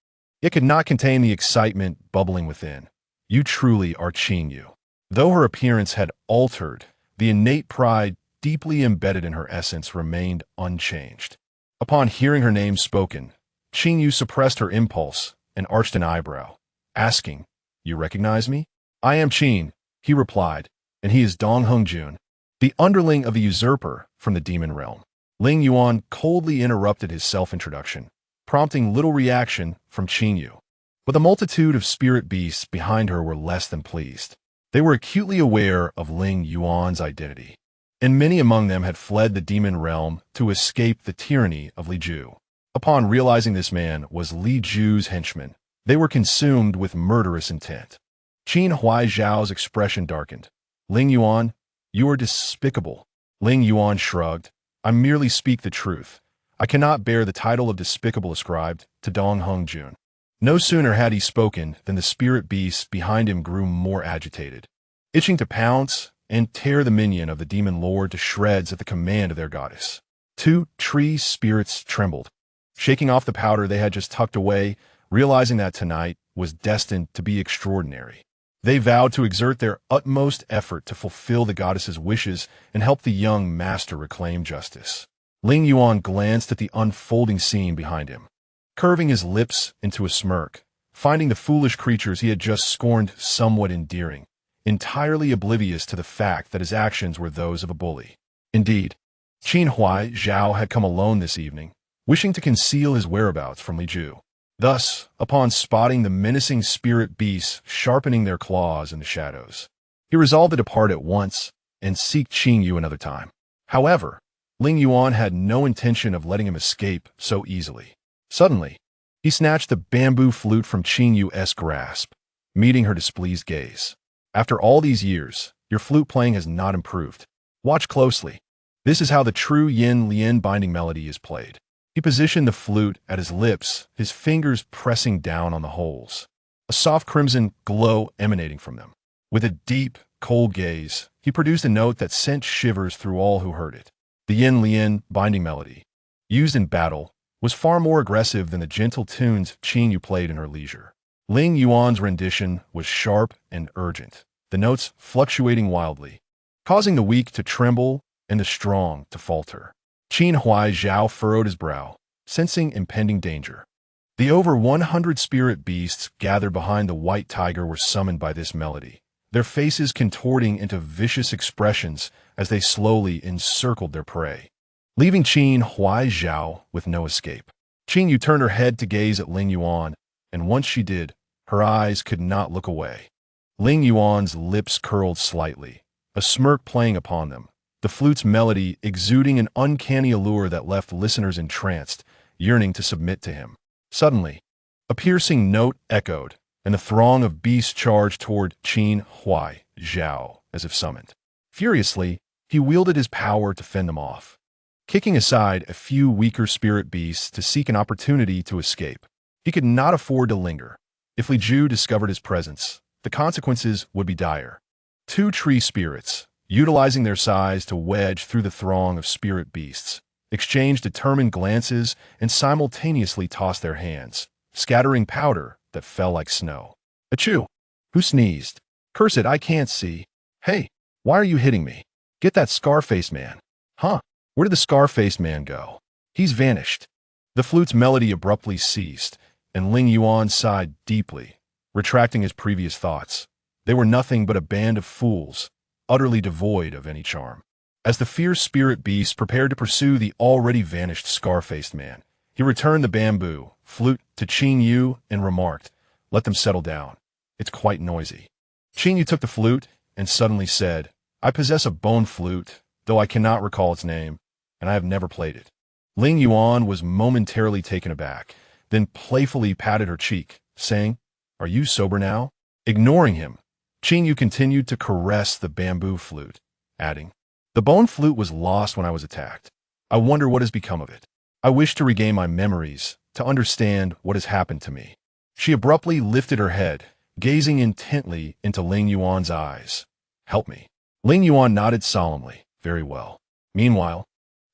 S1: It could not contain the excitement bubbling within. You truly are Qingyue. Though her appearance had altered, the innate pride deeply embedded in her essence remained unchanged. Upon hearing her name spoken, Qingyue suppressed her impulse and arched an eyebrow, asking, "You recognize me?" "I am Qin," he replied, "and he is Dong Hongjun, the underling of the usurper from the demon realm." Lingyuan coldly interrupted his self-introduction, prompting little reaction from Qingyue. But the multitude of spirit beasts behind her were less than pleased. They were acutely aware of Lingyuan's identity, and many among them had fled the demon realm to escape the tyranny of Li Ju. Upon realizing this man was Li Ju's henchman, they were consumed with murderous intent. Qin Huaizhao's expression darkened. "Lingyuan, you are despicable." Lingyuan shrugged. "I merely speak the truth. I cannot bear the title of despicable ascribed to Dong Hongjun." No sooner had he spoken than the spirit beasts behind him grew more agitated, itching to pounce and tear the minion of the demon lord to shreds at the command of their goddess. 2 tree spirits trembled, shaking off the powder they had just tucked away, realizing that tonight was destined to be extraordinary. They vowed to exert their utmost effort to fulfill the goddess's wishes and help the young master reclaim justice. Lingyuan glanced at the unfolding scene behind him, curving his lips into a smirk, finding the foolish creatures he had just scorned somewhat endearing, entirely oblivious to the fact that his actions were those of a bully. Indeed, Qin Huaizhao had come alone this evening, wishing to conceal his whereabouts from Li Ju. Thus, upon spotting the menacing spirit beasts sharpening their claws in the shadows, he resolved to depart at once and seek Qingyue another time. However, Lingyuan had no intention of letting him escape so easily. Suddenly, he snatched the bamboo flute from Qingyue's grasp, meeting her displeased gaze. "After all these years, your flute playing has not improved. Watch closely. This is how the true yin-lian binding melody is played." He positioned the flute at his lips, his fingers pressing down on the holes, a soft crimson glow emanating from them. With a deep, cold gaze, he produced a note that sent shivers through all who heard it. The yin-lian binding melody, used in battle, was far more aggressive than the gentle tunes Qingyue played in her leisure. Lingyuan's rendition was sharp and urgent, the notes fluctuating wildly, causing the weak to tremble and the strong to falter. Qin Huaizhao furrowed his brow, sensing impending danger. The over 100 spirit beasts gathered behind the white tiger were summoned by this melody, their faces contorting into vicious expressions as they slowly encircled their prey, leaving Qin Huaizhao with no escape. Qingyue turned her head to gaze at Lingyuan, and once she did, her eyes could not look away. Lingyuan's lips curled slightly, a smirk playing upon them, the flute's melody exuding an uncanny allure that left listeners entranced, yearning to submit to him. Suddenly, a piercing note echoed, and the throng of beasts charged toward Qin Huaizhao as if summoned. Furiously, he wielded his power to fend them off, kicking aside a few weaker spirit beasts to seek an opportunity to escape. He could not afford to linger. If Li Ju discovered his presence, the consequences would be dire. 2 tree spirits, utilizing their size to wedge through the throng of spirit beasts, exchanged determined glances and simultaneously tossed their hands, scattering powder that fell like snow. "Achoo! Who sneezed? Curse it, I can't see. Hey, why are you hitting me? Get that scar-faced man." "Huh? Where did the scar-faced man go? He's vanished." The flute's melody abruptly ceased, and Lingyuan sighed deeply, retracting his previous thoughts. They were nothing but a band of fools, utterly devoid of any charm. As the fierce spirit beast prepared to pursue the already vanished scar-faced man, he returned the bamboo flute to Qingyue and remarked, "Let them settle down. It's quite noisy." Qingyue took the flute and suddenly said, "I possess a bone flute, though I cannot recall its name, and I have never played it." Lingyuan was momentarily taken aback, then playfully patted her cheek, saying, "Are you sober now?" Ignoring him, Qingyue continued to caress the bamboo flute, adding, "The bone flute was lost when I was attacked. I wonder what has become of it. I wish to regain my memories, to understand what has happened to me." She abruptly lifted her head, gazing intently into Lingyuan's eyes. "Help me." Lingyuan nodded solemnly. Very well. Meanwhile,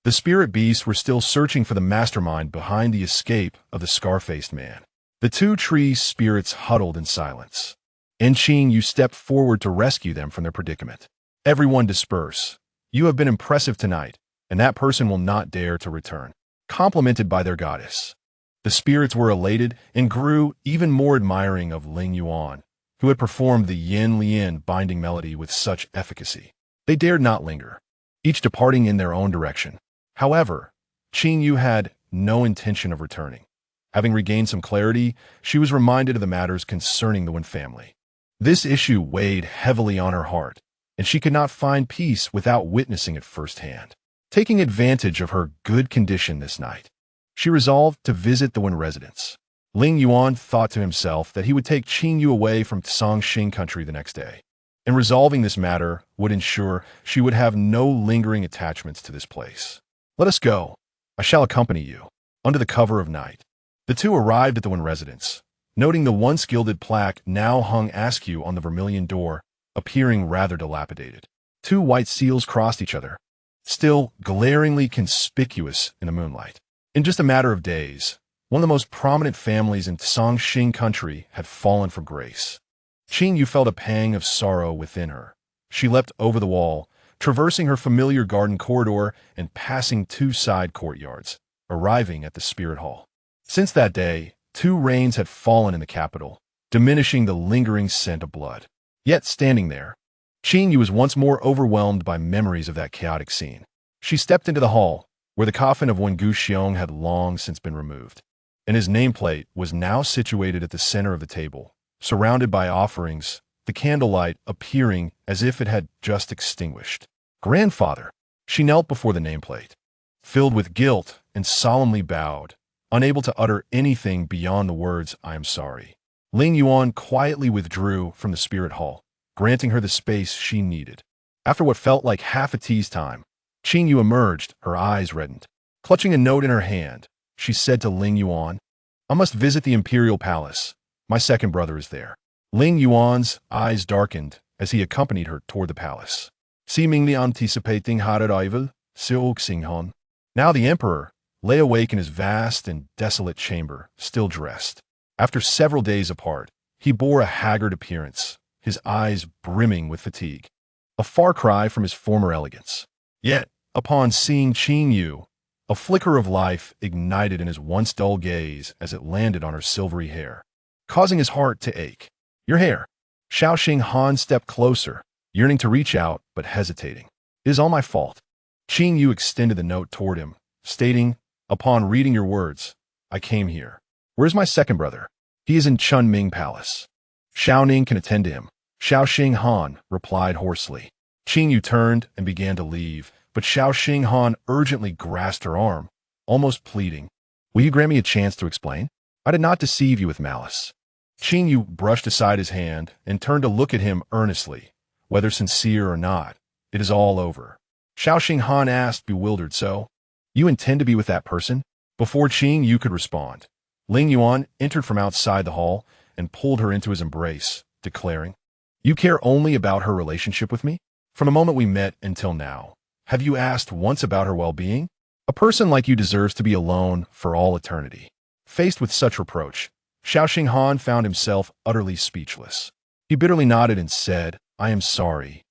S1: the spirit beasts were still searching for the mastermind behind the escape of the scar-faced man. The two tree spirits huddled in silence. And Qingyue stepped forward to rescue them from their predicament. Everyone disperse. You have been impressive tonight, and that person will not dare to return. Complimented by their goddess. The spirits were elated and grew even more admiring of Lingyuan, who had performed the Yin Lian binding melody with such efficacy. They dared not linger, each departing in their own direction. However, Qingyue had no intention of returning. Having regained some clarity, she was reminded of the matters concerning the Wen family. This issue weighed heavily on her heart, and she could not find peace without witnessing it firsthand. Taking advantage of her good condition this night, she resolved to visit the Wen residence. Lingyuan thought to himself that he would take Qingyue away from Songxing country the next day, and resolving this matter would ensure she would have no lingering attachments to this place. Let us go. I shall accompany you. Under the cover of night, the two arrived at the Wen residence, noting the once gilded plaque now hung askew on the vermilion door, appearing rather dilapidated. Two white seals crossed each other, still glaringly conspicuous in the moonlight. In just a matter of days, one of the most prominent families in Songxing country had fallen from grace. Qingyue felt a pang of sorrow within her. She leapt over the wall, traversing her familiar garden corridor and passing two side courtyards, arriving at the spirit hall. Since that day, two rains had fallen in the capital, diminishing the lingering scent of blood. Yet standing there, Qingyue was once more overwhelmed by memories of that chaotic scene. She stepped into the hall, where the coffin of Wen Xiong had long since been removed, and his nameplate was now situated at the center of the table, surrounded by offerings, the candlelight appearing as if it had just extinguished. Grandfather! She knelt before the nameplate, filled with guilt, and solemnly bowed, unable to utter anything beyond the words, I am sorry. Lingyuan quietly withdrew from the spirit hall, granting her the space she needed. After what felt like half a tea's time, Qingyue emerged, her eyes reddened. Clutching a note in her hand, she said to Lingyuan, I must visit the imperial palace. My second brother is there. Lingyuan's eyes darkened as he accompanied her toward the palace, seemingly anticipating her arrival. Now the emperor lay awake in his vast and desolate chamber, still dressed. After several days apart, he bore a haggard appearance, his eyes brimming with fatigue, a far cry from his former elegance. Yet, upon seeing Qingyue, a flicker of life ignited in his once dull gaze as it landed on her silvery hair, causing his heart to ache. Your hair. Xiaoxing Han stepped closer, yearning to reach out but hesitating. It is all my fault. Qingyue extended the note toward him, stating, Upon reading your words, I came here. Where's my second brother? He is in Chunming Palace. Xiaoning can attend to him. Xiaoxing Han replied hoarsely. Qingyue turned and began to leave, but Xiaoxing Han urgently grasped her arm, almost pleading, Will you grant me a chance to explain? I did not deceive you with malice. Qingyue brushed aside his hand and turned to look at him earnestly. Whether sincere or not, it is all over. Xiaoxing Han asked, bewildered, So? You intend to be with that person? Before Qingyue could respond, Lingyuan entered from outside the hall and pulled her into his embrace, declaring, You care only about her relationship with me? From the moment we met until now, have you asked once about her well-being? A person like you deserves to be alone for all eternity. Faced with such reproach, Xiaoxing Han found himself utterly speechless. He bitterly nodded and said, I am sorry.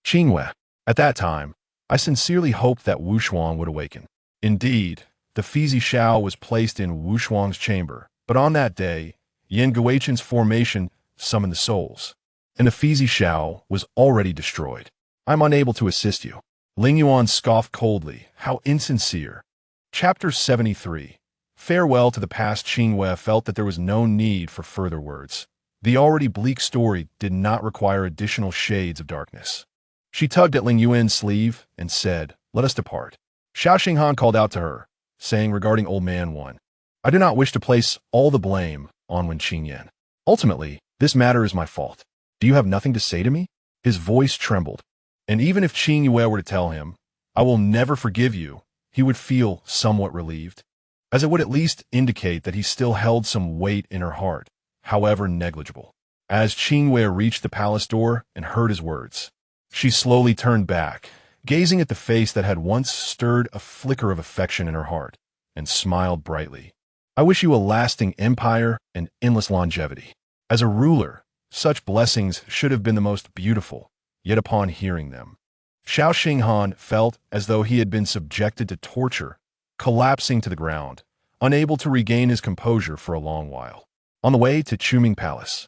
S1: Qingyue, at that time, I sincerely hoped that Wu Shuang would awaken. Indeed, the Fizi Xiao was placed in Wu Shuang's chamber, but on that day, Yan Guichen's formation summoned the souls, and the Fizi Xiao was already destroyed. I'm unable to assist you. Lingyuan scoffed coldly. How insincere. Chapter 73. Farewell to the past. Qingyue felt that there was no need for further words. The already bleak story did not require additional shades of darkness. She tugged at Lingyuan's sleeve and said, Let us depart. Xiaoxing Han called out to her, saying regarding Old Man Wen, I do not wish to place all the blame on Wen Qingyan. Ultimately, this matter is my fault. Do you have nothing to say to me? His voice trembled. And even if Qingyue were to tell him, I will never forgive you, he would feel somewhat relieved, as it would at least indicate that he still held some weight in her heart, however negligible. As Qingyue reached the palace door and heard his words, She slowly turned back, gazing at the face that had once stirred a flicker of affection in her heart, and smiled brightly. I wish you a lasting empire and endless longevity. As a ruler, such blessings should have been the most beautiful, yet upon hearing them, Xiao Xinghan felt as though he had been subjected to torture, collapsing to the ground, unable to regain his composure for a long while. On the way to Quming Palace,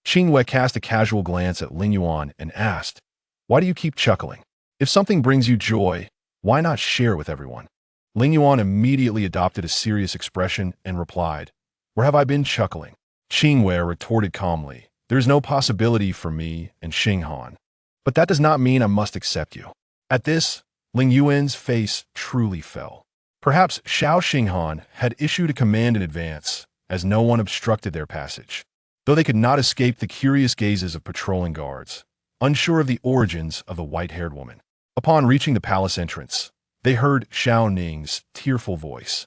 S1: Qingyue cast a casual glance at Lingyuan and asked, "Why do you keep chuckling? If something brings you joy, why not share with everyone?" Lingyuan immediately adopted a serious expression and replied, "Where have I been chuckling?" Qingyue retorted calmly, "There is no possibility for me and Xinghan. But that does not mean I must accept you." At this, Lingyuan's face truly fell. Perhaps Xiao Xinghan had issued a command in advance, as no one obstructed their passage, though they could not escape the curious gazes of patrolling guards, unsure of the origins of the white-haired woman. Upon reaching the palace entrance, they heard Xiao Ning's tearful voice.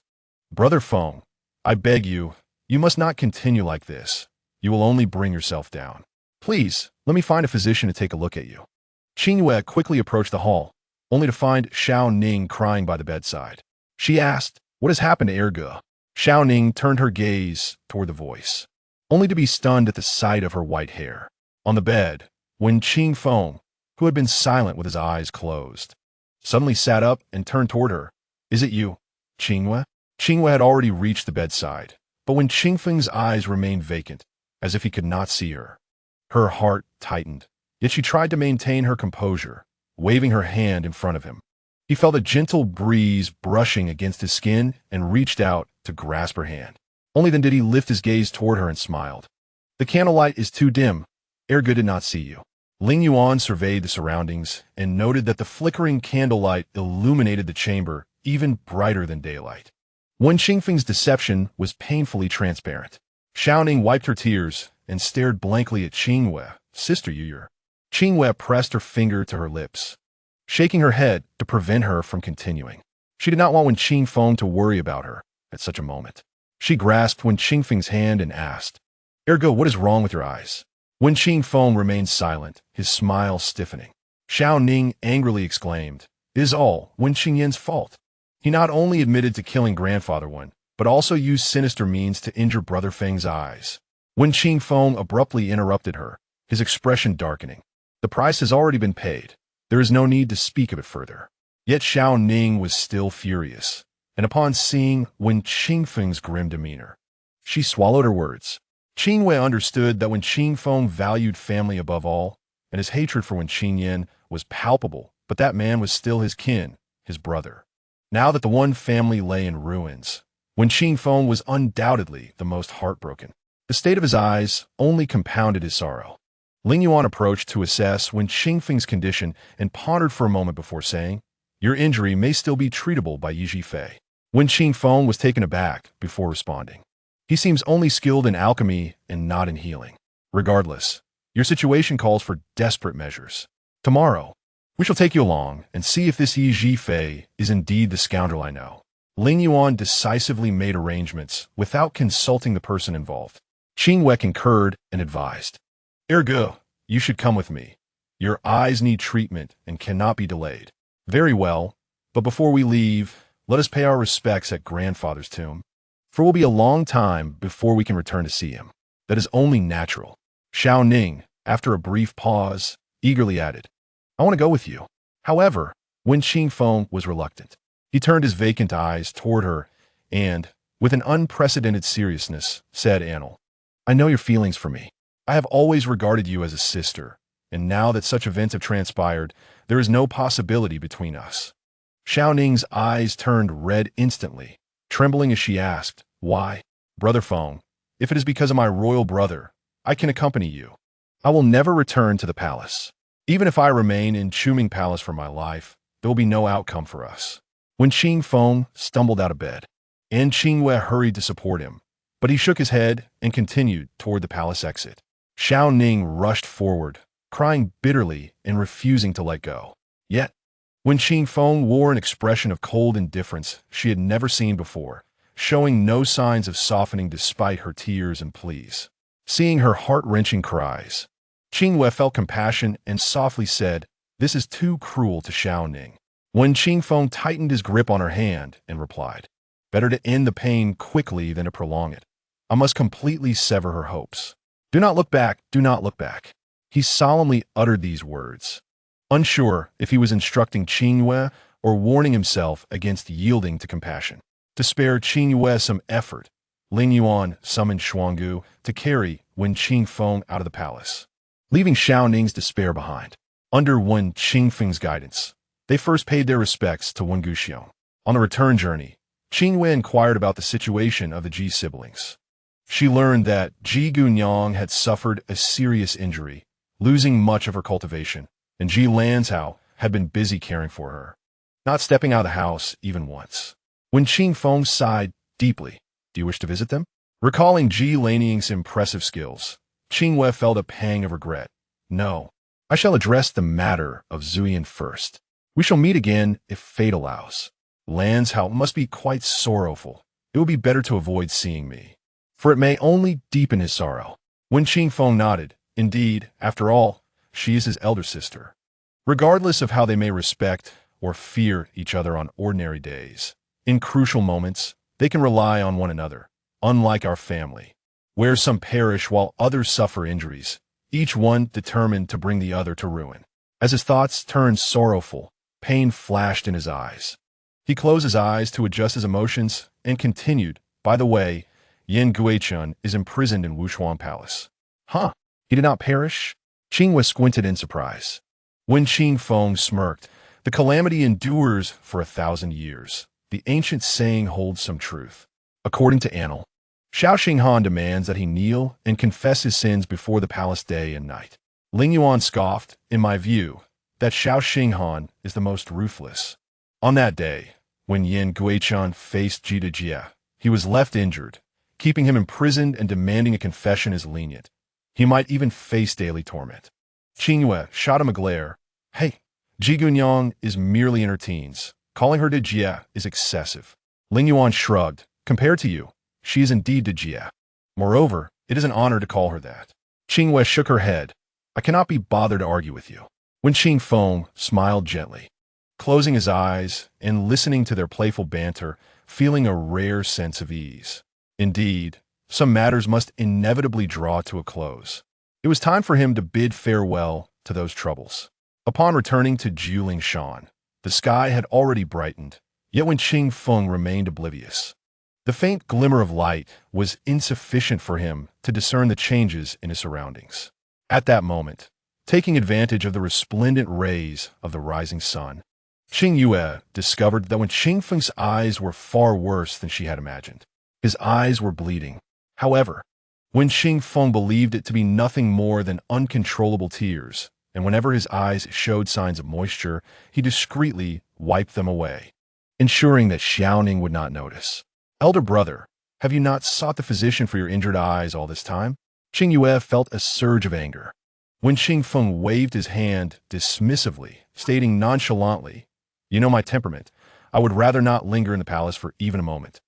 S1: "Brother Feng, I beg you, you must not continue like this. You will only bring yourself down. Please, let me find a physician to take a look at you." Qingyue quickly approached the hall, only to find Xiao Ning crying by the bedside. She asked, "What has happened to Erge?" Xiao Ning turned her gaze toward the voice, only to be stunned at the sight of her white hair. On the bed, Wen Feng, who had been silent with his eyes closed, suddenly sat up and turned toward her. "Is it you, Qingyue?" Qingyue had already reached the bedside, but when Qingfeng's eyes remained vacant, as if he could not see her, her heart tightened. Yet she tried to maintain her composure, waving her hand in front of him. He felt a gentle breeze brushing against his skin and reached out to grasp her hand. Only then did he lift his gaze toward her and smiled. "The candlelight is too dim. Erge did not see you." Lingyuan surveyed the surroundings and noted that the flickering candlelight illuminated the chamber even brighter than daylight. Wen Qingfeng's deception was painfully transparent. Xiao Ning wiped her tears and stared blankly at Qingyue. "Sister Yuyur." Qingyue pressed her finger to her lips, shaking her head to prevent her from continuing. She did not want Wen Qingfeng to worry about her at such a moment. She grasped Wen Qingfeng's hand and asked, "Erge, what is wrong with your eyes?" Wen Qingfeng remained silent, his smile stiffening. Xiao Ning angrily exclaimed, "It is all Wen Qingyan's fault. He not only admitted to killing Grandfather Wen, but also used sinister means to injure Brother Feng's eyes." Wen Qingfeng abruptly interrupted her, his expression darkening. "The price has already been paid. There is no need to speak of it further." Yet Xiao Ning was still furious, and upon seeing Wen Qingfeng's grim demeanor, she swallowed her words. Qingyue understood that Wen Qingfeng valued family above all, and his hatred for Wen Qingyan was palpable, but that man was still his kin, his brother. Now that the one family lay in ruins, Wen Qingfeng was undoubtedly the most heartbroken. The state of his eyes only compounded his sorrow. Lingyuan approached to assess Wen Qingfeng's condition and pondered for a moment before saying, "Your injury may still be treatable by Yi Fei." Wen Qingfeng was taken aback before responding. "He seems only skilled in alchemy and not in healing. Regardless, your situation calls for desperate measures. Tomorrow, we shall take you along and see if this Yi Fei is indeed the scoundrel I know." Lingyuan decisively made arrangements without consulting the person involved. Qingyue concurred and advised, "Erge, you should come with me. Your eyes need treatment and cannot be delayed." "Very well, but before we leave, let us pay our respects at Grandfather's tomb, for it will be a long time before we can return to see him." "That is only natural." Xiao Ning, after a brief pause, eagerly added, "I want to go with you." However, Wen Qingfeng was reluctant. He turned his vacant eyes toward her and, with an unprecedented seriousness, said, "Annel, I know your feelings for me. I have always regarded you as a sister, and now that such events have transpired, there is no possibility between us." Xiao Ning's eyes turned red instantly, trembling as she asked, "Why?" "Brother Feng, if it is because of my royal brother, I can accompany you. I will never return to the palace. Even if I remain in Quming Palace for my life, there will be no outcome for us." Wen Qingfeng stumbled out of bed, and Qingyue hurried to support him, but he shook his head and continued toward the palace exit. Xiao Ning rushed forward, crying bitterly and refusing to let go. Yet, Wen Qingfeng wore an expression of cold indifference she had never seen before, showing no signs of softening despite her tears and pleas. Seeing her heart-wrenching cries, Qingyue felt compassion and softly said, This is too cruel to Xiao Ning. Wen Qingfeng tightened his grip on her hand and replied, "Better to end the pain quickly than to prolong it. I must completely sever her hopes. Do not look back, do not look back." He solemnly uttered these words, unsure if he was instructing Qingyue or warning himself against yielding to compassion. To spare Qingyue some effort, Lingyuan summoned Shuanggu to carry Wen Qingfeng out of the palace, leaving Xiao Ning's despair behind. Under Wen Qingfeng's guidance, they first paid their respects to Wen Guxiong. On the return journey, Qingyue inquired about the situation of the Ji siblings. She learned that Ji Gunyang had suffered a serious injury, losing much of her cultivation, and Ji Lanzhao had been busy caring for her, not stepping out of the house even once. When Qingfeng sighed deeply, "Do you wish to visit them?" Recalling Ji Laning's impressive skills, Qingyue felt a pang of regret. "No, I shall address the matter of Zuyan first. We shall meet again if fate allows. Lanzhao must be quite sorrowful. It would be better to avoid seeing me, for it may only deepen his sorrow." When Qingfeng nodded, indeed, after all, she is his elder sister. Regardless of how they may respect or fear each other on ordinary days, in crucial moments, they can rely on one another, unlike our family, where some perish while others suffer injuries, each one determined to bring the other to ruin. As his thoughts turned sorrowful, pain flashed in his eyes. He closed his eyes to adjust his emotions and continued, "By the way, Yan Guichun is imprisoned in Wushuang Palace." "Huh? He did not perish?" Qingyue squinted in surprise. When Qingfeng smirked, "The calamity endures for 1,000 years. The ancient saying holds some truth. According to Annal, Xiao Xinghan demands that he kneel and confess his sins before the palace day and night." Lingyuan scoffed, "In my view, that Xiao Xinghan is the most ruthless. On that day, when Yan Guichun faced Jita Jia, he was left injured. Keeping him imprisoned and demanding a confession is lenient. He might even face daily torment." Qingyue shot him a glare. "Hey, Ji Gunyang is merely in her teens. Calling her de Jia is excessive." Lingyuan shrugged. "Compared to you, she is indeed de Jia. Moreover, it is an honor to call her that." Qingyue shook her head. "I cannot be bothered to argue with you." When Qingfeng smiled gently, closing his eyes and listening to their playful banter, feeling a rare sense of ease. Indeed, some matters must inevitably draw to a close. It was time for him to bid farewell to those troubles. Upon returning to Julingshan, the sky had already brightened, yet when Qingfeng remained oblivious, the faint glimmer of light was insufficient for him to discern the changes in his surroundings. At that moment, taking advantage of the resplendent rays of the rising sun, Qingyue discovered that when Qingfeng's eyes were far worse than she had imagined. His eyes were bleeding. However, when Qingfeng believed it to be nothing more than uncontrollable tears, and whenever his eyes showed signs of moisture, he discreetly wiped them away, ensuring that Xiaoning would not notice. "Elder brother, have you not sought the physician for your injured eyes all this time?" Qingyue felt a surge of anger. When Qingfeng waved his hand dismissively, stating nonchalantly, "You know my temperament. I would rather not linger in the palace for even a moment.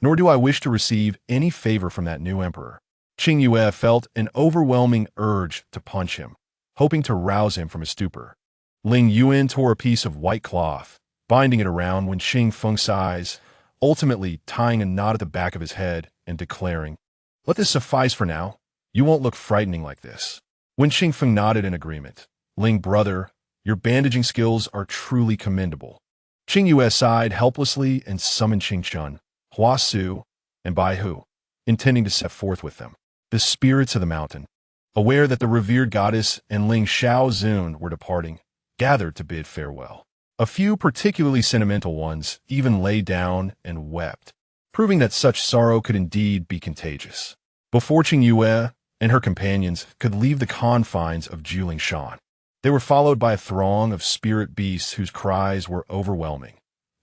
S1: Nor do I wish to receive any favor from that new emperor." Qingyue felt an overwhelming urge to punch him, hoping to rouse him from his stupor. Lingyuan tore a piece of white cloth, binding it around Wen Qingfeng's eyes, ultimately tying a knot at the back of his head and declaring, "Let this suffice for now. You won't look frightening like this." Wen Qingfeng nodded in agreement. "Ling brother, your bandaging skills are truly commendable." Qingyue sighed helplessly and summoned Qingchun, Hua Su, and Bai Hu, intending to set forth with them. The spirits of the mountain, aware that the revered goddess and Ling Xiaozun were departing, gathered to bid farewell. A few particularly sentimental ones even lay down and wept, proving that such sorrow could indeed be contagious. Before Qingyue and her companions could leave the confines of Julingshan, they were followed by a throng of spirit beasts whose cries were overwhelming,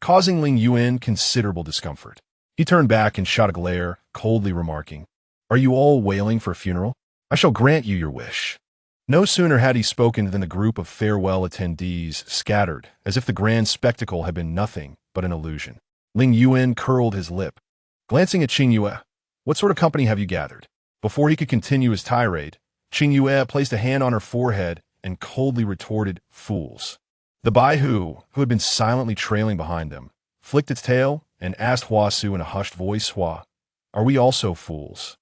S1: causing Lingyuan considerable discomfort. He turned back and shot a glare, coldly remarking, "Are you all wailing for a funeral? I shall grant you your wish." No sooner had he spoken than the group of farewell attendees scattered, as if the grand spectacle had been nothing but an illusion. Lingyuan curled his lip. Glancing at Qingyue, "What sort of company have you gathered?" Before he could continue his tirade, Qingyue placed a hand on her forehead and coldly retorted, "Fools." The Baihu, who had been silently trailing behind them, flicked its tail and asked Huasu in a hushed voice, "Hua, are we also fools?"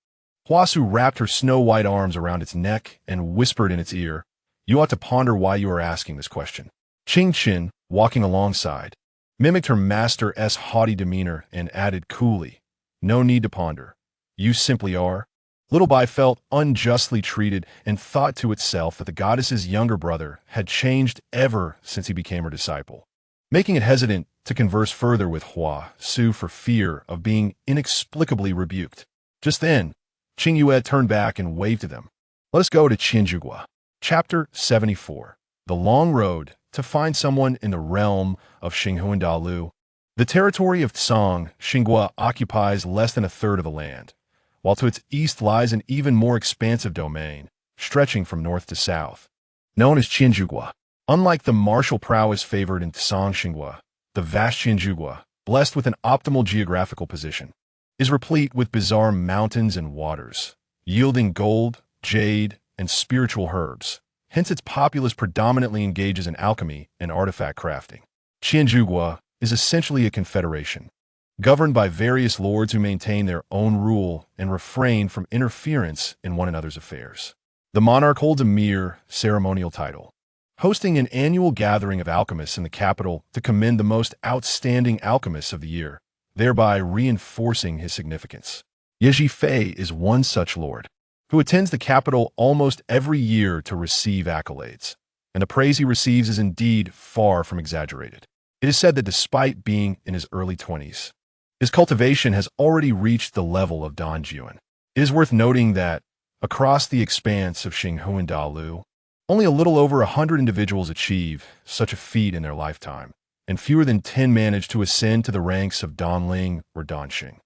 S1: Huasu wrapped her snow-white arms around its neck and whispered in its ear, "You ought to ponder why you are asking this question." Qin, walking alongside, mimicked her master's haughty demeanor and added coolly, "No need to ponder. You simply are." Little Bai felt unjustly treated and thought to itself that the goddess's younger brother had changed ever since he became her disciple, making it hesitant to converse further with Hua Su for fear of being inexplicably rebuked. Just then, Qingyue turned back and waved to them. Let us go to Qingyue. Chapter 74. The Long Road to Find Someone in the Realm of Xinghuan Dalu. The territory of Tsang, Qingyue occupies less than a third of the land, while to its east lies an even more expansive domain, stretching from north to south, known as Qingyue. Unlike the martial prowess favored in Tsang Qingyue, the vast Qingyue, blessed with an optimal geographical position, is replete with bizarre mountains and waters, yielding gold, jade, and spiritual herbs. Hence its populace predominantly engages in alchemy and artifact crafting. Qingyue is essentially a confederation, governed by various lords who maintain their own rule and refrain from interference in one another's affairs. The monarch holds a mere ceremonial title, hosting an annual gathering of alchemists in the capital to commend the most outstanding alchemists of the year, thereby reinforcing his significance. Yeji Fei is one such lord, who attends the capital almost every year to receive accolades, and the praise he receives is indeed far from exaggerated. It is said that despite being in his early 20s, his cultivation has already reached the level of Donjuan. It is worth noting that, across the expanse of Xinghuan Dalu, only a little over 100 individuals achieve such a feat in their lifetime, and fewer than 10 manage to ascend to the ranks of Donling or Donxing.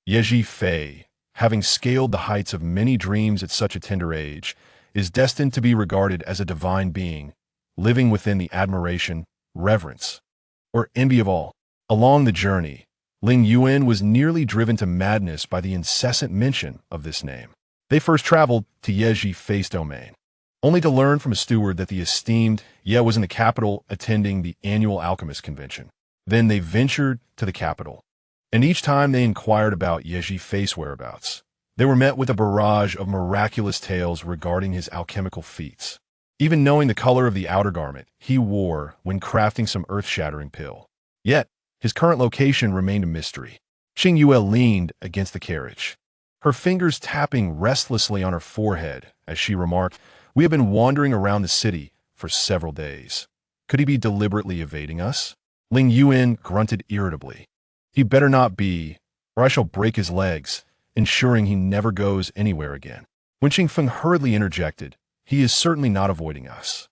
S1: Yeji Fei, having scaled the heights of many dreams at such a tender age, is destined to be regarded as a divine being, living within the admiration, reverence, or envy of all. Along the journey, Lingyuan was nearly driven to madness by the incessant mention of this name. They first traveled to Yeji Fei's domain, only to learn from a steward that the esteemed Ye was in the capital attending the annual alchemist convention. Then they ventured to the capital, and each time they inquired about Yeji Fei's whereabouts, they were met with a barrage of miraculous tales regarding his alchemical feats, even knowing the color of the outer garment he wore when crafting some earth-shattering pill. Yet, his current location remained a mystery. Qingyue leaned against the carriage, her fingers tapping restlessly on her forehead as she remarked, "We have been wandering around the city for several days. Could he be deliberately evading us?" Lingyuan grunted irritably. "He better not be, or I shall break his legs, ensuring he never goes anywhere again." When Qingfeng hurriedly interjected, "He is certainly not avoiding us.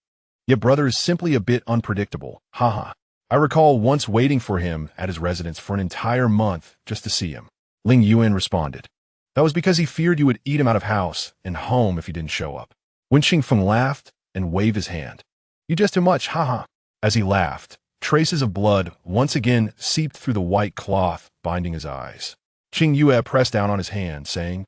S1: Your brother is simply a bit unpredictable, haha. I recall once waiting for him at his residence for an entire month just to see him." Lingyuan responded, "That was because he feared you would eat him out of house and home if he didn't show up." Wen Qingfeng laughed and waved his hand. "You jest too much, haha." As he laughed, traces of blood once again seeped through the white cloth binding his eyes. Qingyue pressed down on his hand, saying,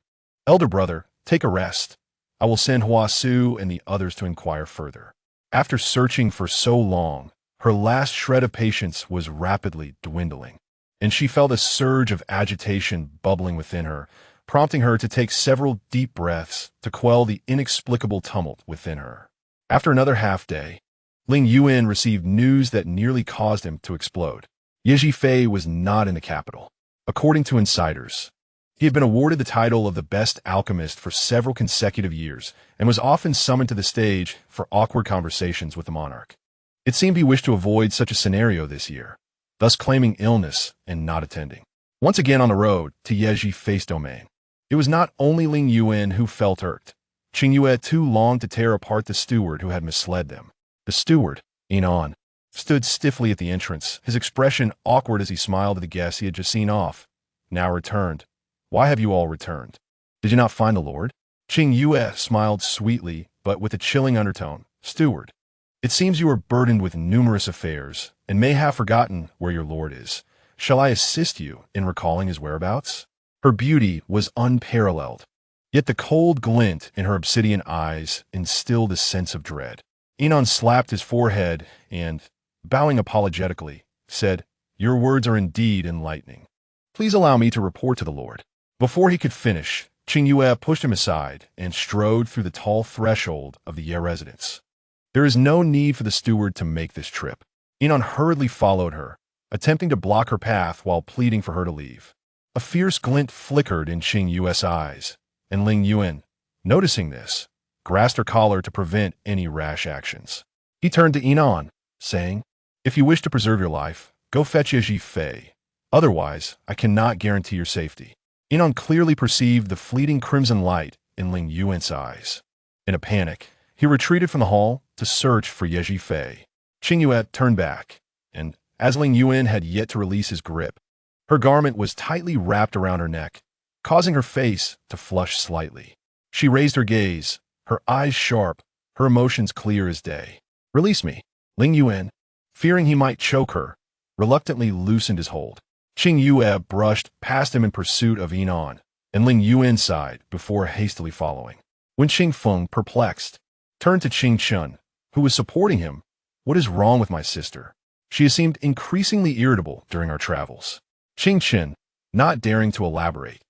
S1: "Elder brother, take a rest. I will send Hua Su and the others to inquire further." After searching for so long, her last shred of patience was rapidly dwindling, and she felt a surge of agitation bubbling within her, prompting her to take several deep breaths to quell the inexplicable tumult within her. After another half-day, Lingyuan received news that nearly caused him to explode. Yeji Fei was not in the capital. According to insiders, he had been awarded the title of the best alchemist for several consecutive years and was often summoned to the stage for awkward conversations with the monarch. It seemed he wished to avoid such a scenario this year, thus claiming illness and not attending. Once again on the road to Yeji Fei's domain, it was not only Lingyuan who felt irked. Qingyue too longed to tear apart the steward who had misled them. The steward, Inan, stood stiffly at the entrance, his expression awkward as he smiled at the guests he had just seen off. "Now returned. Why have you all returned? Did you not find the Lord?" Qingyue smiled sweetly, but with a chilling undertone. "Steward, it seems you are burdened with numerous affairs, and may have forgotten where your Lord is. Shall I assist you in recalling his whereabouts?" Her beauty was unparalleled, yet the cold glint in her obsidian eyes instilled a sense of dread. Enon slapped his forehead and, bowing apologetically, said, "Your words are indeed enlightening. Please allow me to report to the Lord." Before he could finish, Qingyue pushed him aside and strode through the tall threshold of the Ye residence. There is no need for the steward to make this trip. Enon hurriedly followed her, attempting to block her path while pleading for her to leave. A fierce glint flickered in Qingyue's eyes, and Lingyuan, noticing this, grasped her collar to prevent any rash actions. He turned to Enon, saying, "If you wish to preserve your life, go fetch Ye Fei. Otherwise, I cannot guarantee your safety." Enon clearly perceived the fleeting crimson light in Lingyuan's eyes. In a panic, he retreated from the hall to search for Ye Fei. Qingyue turned back, and as Lingyuan had yet to release his grip, her garment was tightly wrapped around her neck, causing her face to flush slightly. She raised her gaze, her eyes sharp, her emotions clear as day. "Release me." Lingyuan, fearing he might choke her, reluctantly loosened his hold. Qingyue brushed past him in pursuit of Enon, and Lingyuan sighed before hastily following. When Qingfeng, perplexed, turned to Qingchun, who was supporting him, "What is wrong with my sister? She has seemed increasingly irritable during our travels." Qingchun, not daring to elaborate,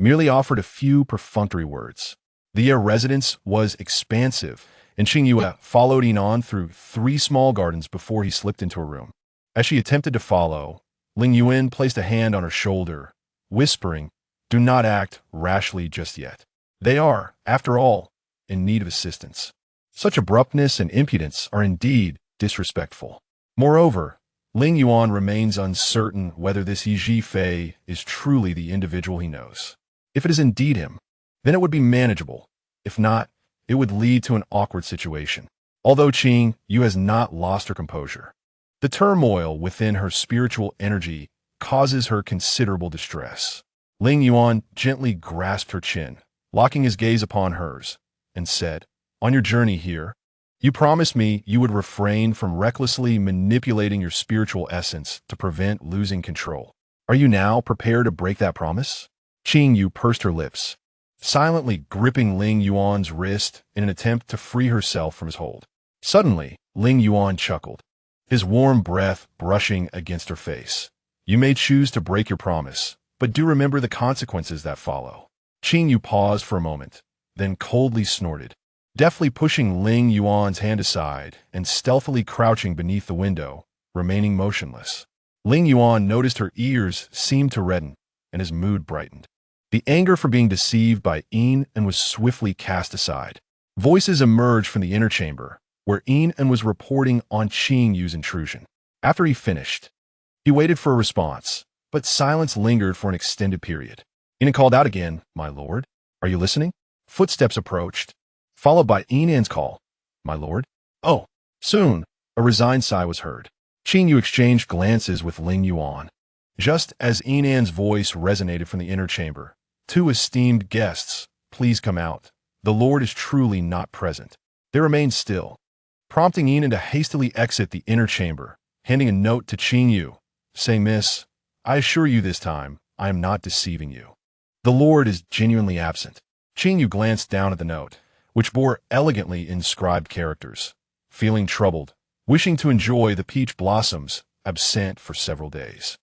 S1: merely offered a few perfunctory words. The Ye residence was expansive, and Qingyue followed Enon through 3 small gardens before he slipped into a room. As she attempted to follow, Lingyuan placed a hand on her shoulder, whispering, "Do not act rashly just yet. They are, after all, in need of assistance." Such abruptness and impudence are indeed disrespectful. Moreover, Lingyuan remains uncertain whether this Ye Fei is truly the individual he knows. If it is indeed him, then it would be manageable. If not, it would lead to an awkward situation. Although Qingyue has not lost her composure, the turmoil within her spiritual energy causes her considerable distress. Lingyuan gently grasped her chin, locking his gaze upon hers, and said, "On your journey here, you promised me you would refrain from recklessly manipulating your spiritual essence to prevent losing control. Are you now prepared to break that promise?" Qingyue pursed her lips, silently gripping Lingyuan's wrist in an attempt to free herself from his hold. Suddenly, Lingyuan chuckled, his warm breath brushing against her face. "You may choose to break your promise, but do remember the consequences that follow." Qingyue paused for a moment, then coldly snorted, deftly pushing Lingyuan's hand aside and stealthily crouching beneath the window, remaining motionless. Lingyuan noticed her ears seemed to redden, and his mood brightened. The anger for being deceived by Yin was swiftly cast aside. Voices emerged from the inner chamber, where Yin was reporting on Qingyue's intrusion. After he finished, he waited for a response, but silence lingered for an extended period. Yin called out again, "My lord, are you listening?" Footsteps approached, followed by Yin's call, "My lord." "Oh." Soon, a resigned sigh was heard. Qingyue exchanged glances with Lingyuan. Just as Yin's voice resonated from the inner chamber, "Two esteemed guests, please come out. The lord is truly not present." They remained still, prompting Yin to hastily exit the inner chamber, handing a note to Qingyue, saying, "Miss, I assure you this time, I am not deceiving you. The lord is genuinely absent." Qingyue glanced down at the note, which bore elegantly inscribed characters, feeling troubled, wishing to enjoy the peach blossoms, absent for several days.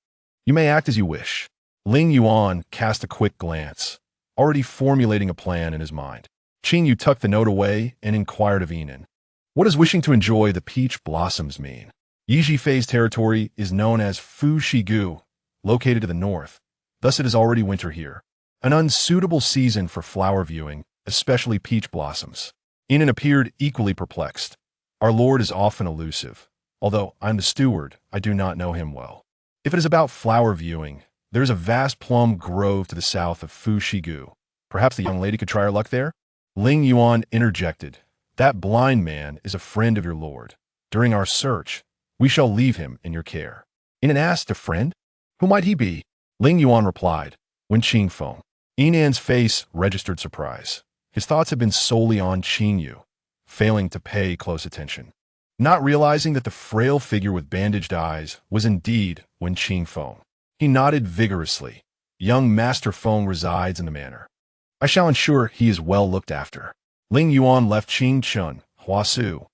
S1: "You may act as you wish." Lingyuan cast a quick glance, already formulating a plan in his mind. Qingyue tucked the note away and inquired of Yin, "What does wishing to enjoy the peach blossoms mean?" Ye Fei's territory is known as Fu Shigu, located to the north, thus it is already winter here. An unsuitable season for flower viewing, especially peach blossoms. Yin appeared equally perplexed. "Our lord is often elusive. Although I'm the steward, I do not know him well. If it is about flower viewing, there is a vast plum grove to the south of Fu Shigu. Perhaps the young lady could try her luck there?" Lingyuan interjected, "That blind man is a friend of your lord. During our search, we shall leave him in your care." Yin asked, "A friend? Who might he be?" Lingyuan replied, "Wen Qingfeng." Yin's face registered surprise. His thoughts had been solely on Qingyue, failing to pay close attention. Not realizing that the frail figure with bandaged eyes was indeed Wen Qingfeng, he nodded vigorously. "Young Master Feng resides in the manor. I shall ensure he is well looked after." Lingyuan left Qingchun, Huasu,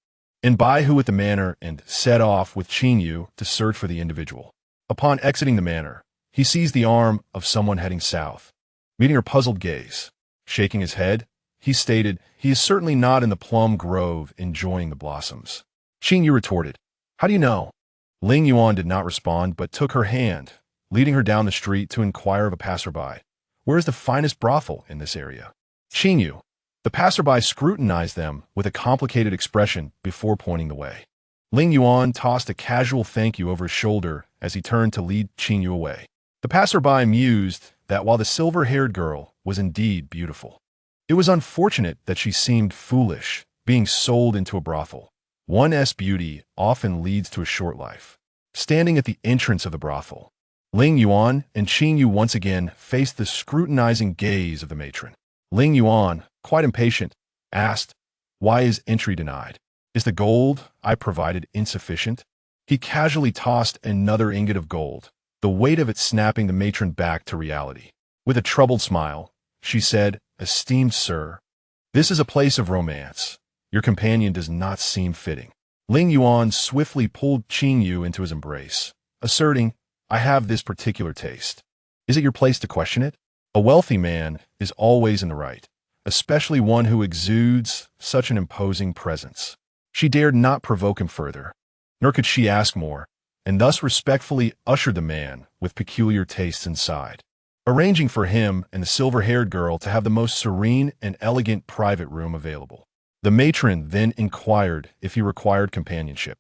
S1: and Bai Hu at the manor and set off with Qingyue to search for the individual. Upon exiting the manor, he sees the arm of someone heading south. Meeting her puzzled gaze, shaking his head, he stated, "He is certainly not in the plum grove enjoying the blossoms." Qingyue retorted, "How do you know?" Lingyuan did not respond but took her hand, leading her down the street to inquire of a passerby, "Where is the finest brothel in this area?" Qingyue. The passerby scrutinized them with a complicated expression before pointing the way. Lingyuan tossed a casual thank you over his shoulder as he turned to lead Qingyue away. The passerby mused that while the silver-haired girl was indeed beautiful, it was unfortunate that she seemed foolish, being sold into a brothel. One's beauty often leads to a short life. Standing at the entrance of the brothel, Lingyuan and Qingyue once again faced the scrutinizing gaze of the matron. Lingyuan, quite impatient, asked, "Why is entry denied? Is the gold I provided insufficient?" He casually tossed another ingot of gold, the weight of it snapping the matron back to reality. With a troubled smile, she said, "Esteemed sir, this is a place of romance. Your companion does not seem fitting." Lingyuan swiftly pulled Qingyue into his embrace, asserting, "I have this particular taste. Is it your place to question it? A wealthy man is always in the right, especially one who exudes such an imposing presence." She dared not provoke him further, nor could she ask more, and thus respectfully ushered the man with peculiar tastes inside, arranging for him and the silver-haired girl to have the most serene and elegant private room available. The matron then inquired if he required companionship,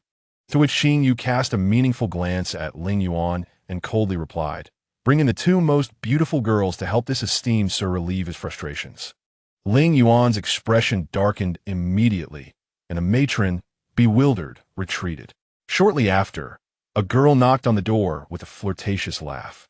S1: to which Qingyue cast a meaningful glance at Lingyuan and coldly replied, "Bring in the two most beautiful girls to help this esteemed sir relieve his frustrations." Lingyuan's expression darkened immediately, and the matron, bewildered, retreated. Shortly after, a girl knocked on the door with a flirtatious laugh,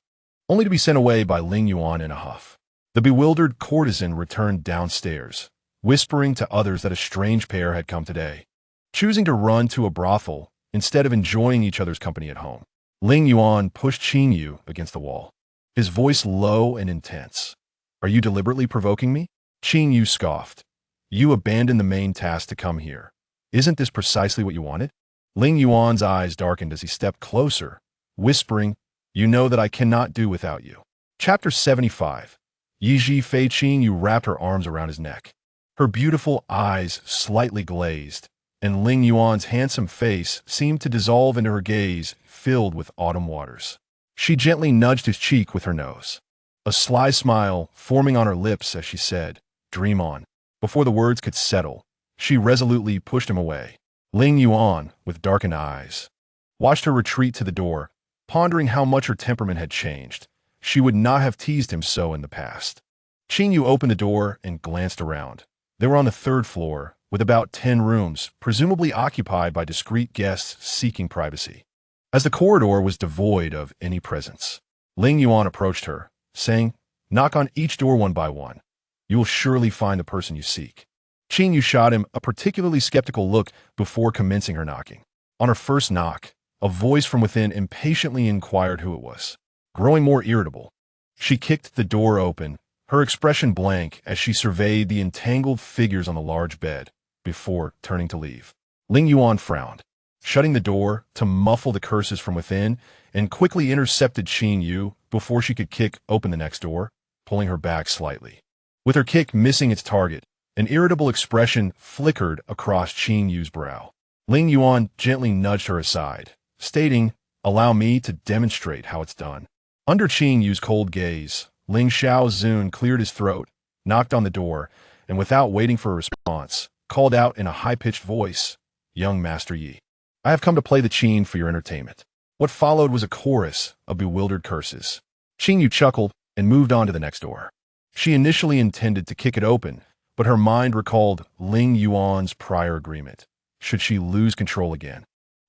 S1: only to be sent away by Lingyuan in a huff. The bewildered courtesan returned downstairs, whispering to others that a strange pair had come today, choosing to run to a brothel instead of enjoying each other's company at home. Lingyuan pushed Qingyue against the wall, his voice low and intense. "Are you deliberately provoking me?" Qingyue scoffed. "You abandoned the main task to come here. Isn't this precisely what you wanted?" Lingyuan's eyes darkened as he stepped closer, whispering, "You know that I cannot do without you." Chapter 75. Yiji Fei. Qingyue wrapped her arms around his neck, her beautiful eyes slightly glazed, and Lingyuan's handsome face seemed to dissolve into her gaze filled with autumn waters. She gently nudged his cheek with her nose, a sly smile forming on her lips as she said, "Dream on." Before the words could settle, she resolutely pushed him away. Lingyuan, with darkened eyes, watched her retreat to the door, pondering how much her temperament had changed. She would not have teased him so in the past. Qingyue opened the door and glanced around. They were on the third floor, with about 10 rooms, presumably occupied by discreet guests seeking privacy. As the corridor was devoid of any presence, Lingyuan approached her, saying, "Knock on each door one by one. You will surely find the person you seek." Qingyue shot him a particularly skeptical look before commencing her knocking. On her first knock, a voice from within impatiently inquired who it was. Growing more irritable, she kicked the door open, her expression blank as she surveyed the entangled figures on the large bed, before turning to leave. Lingyuan frowned, shutting the door to muffle the curses from within, and quickly intercepted Qingyue before she could kick open the next door, pulling her back slightly. With her kick missing its target, an irritable expression flickered across Qingyue's brow. Lingyuan gently nudged her aside, stating, "Allow me to demonstrate how it's done." Under Qingyue's cold gaze, Ling Xiaozun cleared his throat, knocked on the door, and without waiting for a response, called out in a high-pitched voice, "Young Master Yi, I have come to play the qin for your entertainment." What followed was a chorus of bewildered curses. Qingyue chuckled and moved on to the next door. She initially intended to kick it open, but her mind recalled Lingyuan's prior agreement. Should she lose control again,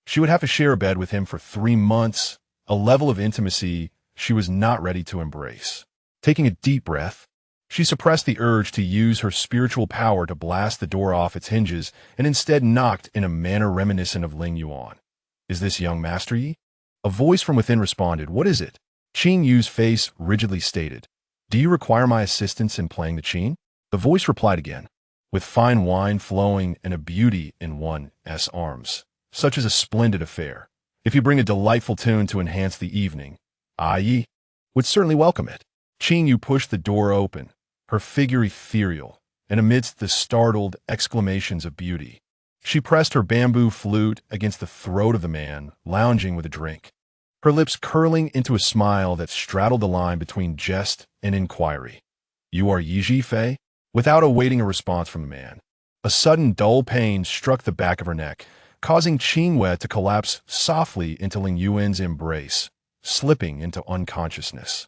S1: she would have to share a bed with him for 3 months, a level of intimacy she was not ready to embrace. Taking a deep breath, she suppressed the urge to use her spiritual power to blast the door off its hinges and instead knocked in a manner reminiscent of Lingyuan. "Is this young Master Yi?" A voice from within responded, "What is it?" Qingyue's face rigidly stated, "Do you require my assistance in playing the qin?" The voice replied again, with fine wine flowing and a beauty in one's arms. Such is a splendid affair. If you bring a delightful tune to enhance the evening, I would certainly welcome it. Qingyue pushed the door open, her figure ethereal, and amidst the startled exclamations of beauty, she pressed her bamboo flute against the throat of the man lounging with a drink, her lips curling into a smile that straddled the line between jest and inquiry. "You are Yi Fei?" Without awaiting a response from the man, a sudden dull pain struck the back of her neck, causing Qingyue to collapse softly into Lingyuan's embrace, slipping into unconsciousness.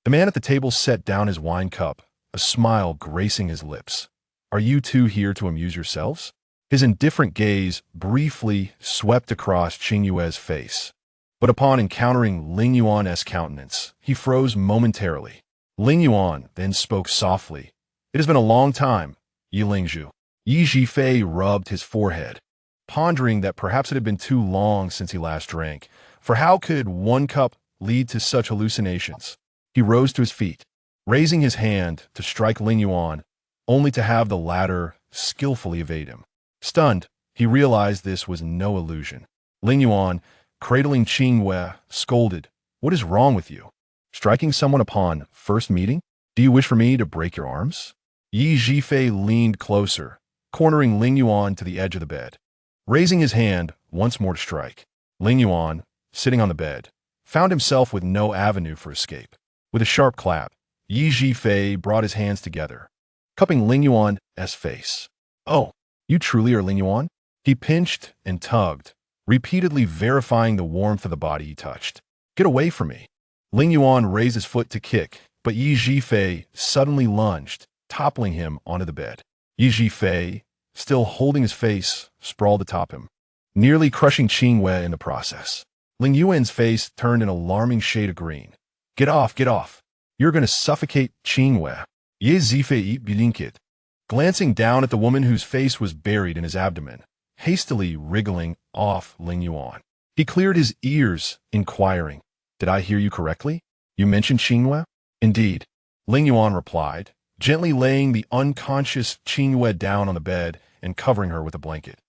S1: The man at the table set down his wine cup, a smile gracing his lips. "Are you two here to amuse yourselves?" His indifferent gaze briefly swept across Qingyue's face, but upon encountering Lingyuan's countenance, he froze momentarily. Lingyuan then spoke softly. "It has been a long time, Yi Lingzhu." Yi Fei rubbed his forehead, pondering that perhaps it had been too long since he last drank, for how could one cup lead to such hallucinations? He rose to his feet, raising his hand to strike Lingyuan, only to have the latter skillfully evade him. Stunned, he realized this was no illusion. Lingyuan, cradling Qingyue, scolded, "What is wrong with you? Striking someone upon first meeting? Do you wish for me to break your arms?" Yi Fei leaned closer, cornering Lingyuan to the edge of the bed, raising his hand once more to strike. Lingyuan, sitting on the bed, found himself with no avenue for escape. With a sharp clap, Yi Fei brought his hands together, cupping Lingyuan's face. "Oh, you truly are Lingyuan?" He pinched and tugged, repeatedly verifying the warmth of the body he touched. "Get away from me." Lingyuan raised his foot to kick, but Yi Fei suddenly lunged, toppling him onto the bed. Yi Fei, still holding his face, sprawled atop him, nearly crushing Qingyue in the process. Lingyuan's face turned an alarming shade of green. Get off, get off. You're going to suffocate Qingyue." Ye Zifei blinked, glancing down at the woman whose face was buried in his abdomen, hastily wriggling off Lingyuan. He cleared his ears, inquiring, "Did I hear you correctly? You mentioned Qingyue?" "Indeed," Lingyuan replied, gently laying the unconscious Qingyue down on the bed and covering her with a blanket.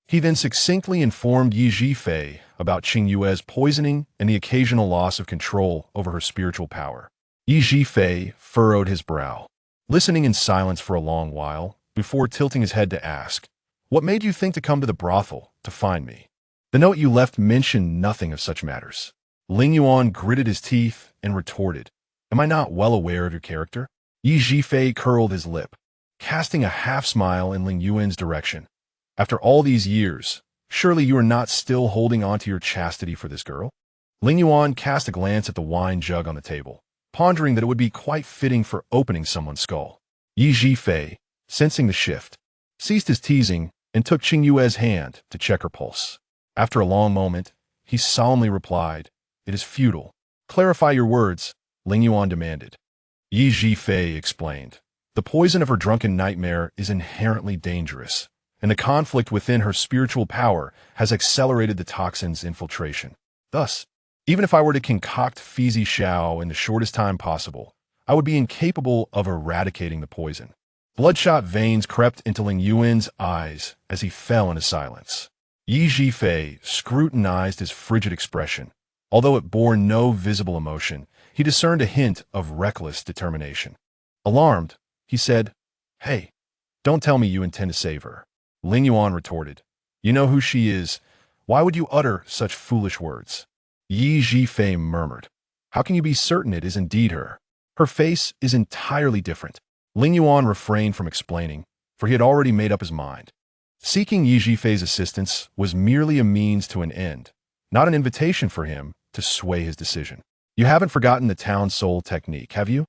S1: He then succinctly informed Yi Fei about Qingyue's poisoning and the occasional loss of control over her spiritual power. Yi Fei furrowed his brow, listening in silence for a long while, before tilting his head to ask, "What made you think to come to the brothel to find me? The note you left mentioned nothing of such matters." Lingyuan gritted his teeth and retorted, "Am I not well aware of your character?" Yi Fei curled his lip, casting a half-smile in Lingyuan's direction. "After all these years, surely you are not still holding on to your chastity for this girl?" Lingyuan cast a glance at the wine jug on the table, pondering that it would be quite fitting for opening someone's skull. Yi Fei, sensing the shift, ceased his teasing and took Qingyue's hand to check her pulse. After a long moment, he solemnly replied, "It is futile." "Clarify your words," Lingyuan demanded. Yi Fei explained, "The poison of her drunken nightmare is inherently dangerous, and the conflict within her spiritual power has accelerated the toxin's infiltration. Thus, even if I were to concoct Fizi Xiao in the shortest time possible, I would be incapable of eradicating the poison." Bloodshot veins crept into Lingyuan's eyes as he fell into silence. Yi Fei scrutinized his frigid expression. Although it bore no visible emotion, he discerned a hint of reckless determination. Alarmed, he said, "Hey, don't tell me you intend to save her." Lingyuan retorted, "You know who she is. Why would you utter such foolish words?" Yi Fei murmured, "How can you be certain it is indeed her? Her face is entirely different." Lingyuan refrained from explaining, for he had already made up his mind. Seeking Yi Fei's assistance was merely a means to an end, not an invitation for him to sway his decision. "You haven't forgotten the town soul technique, have you?"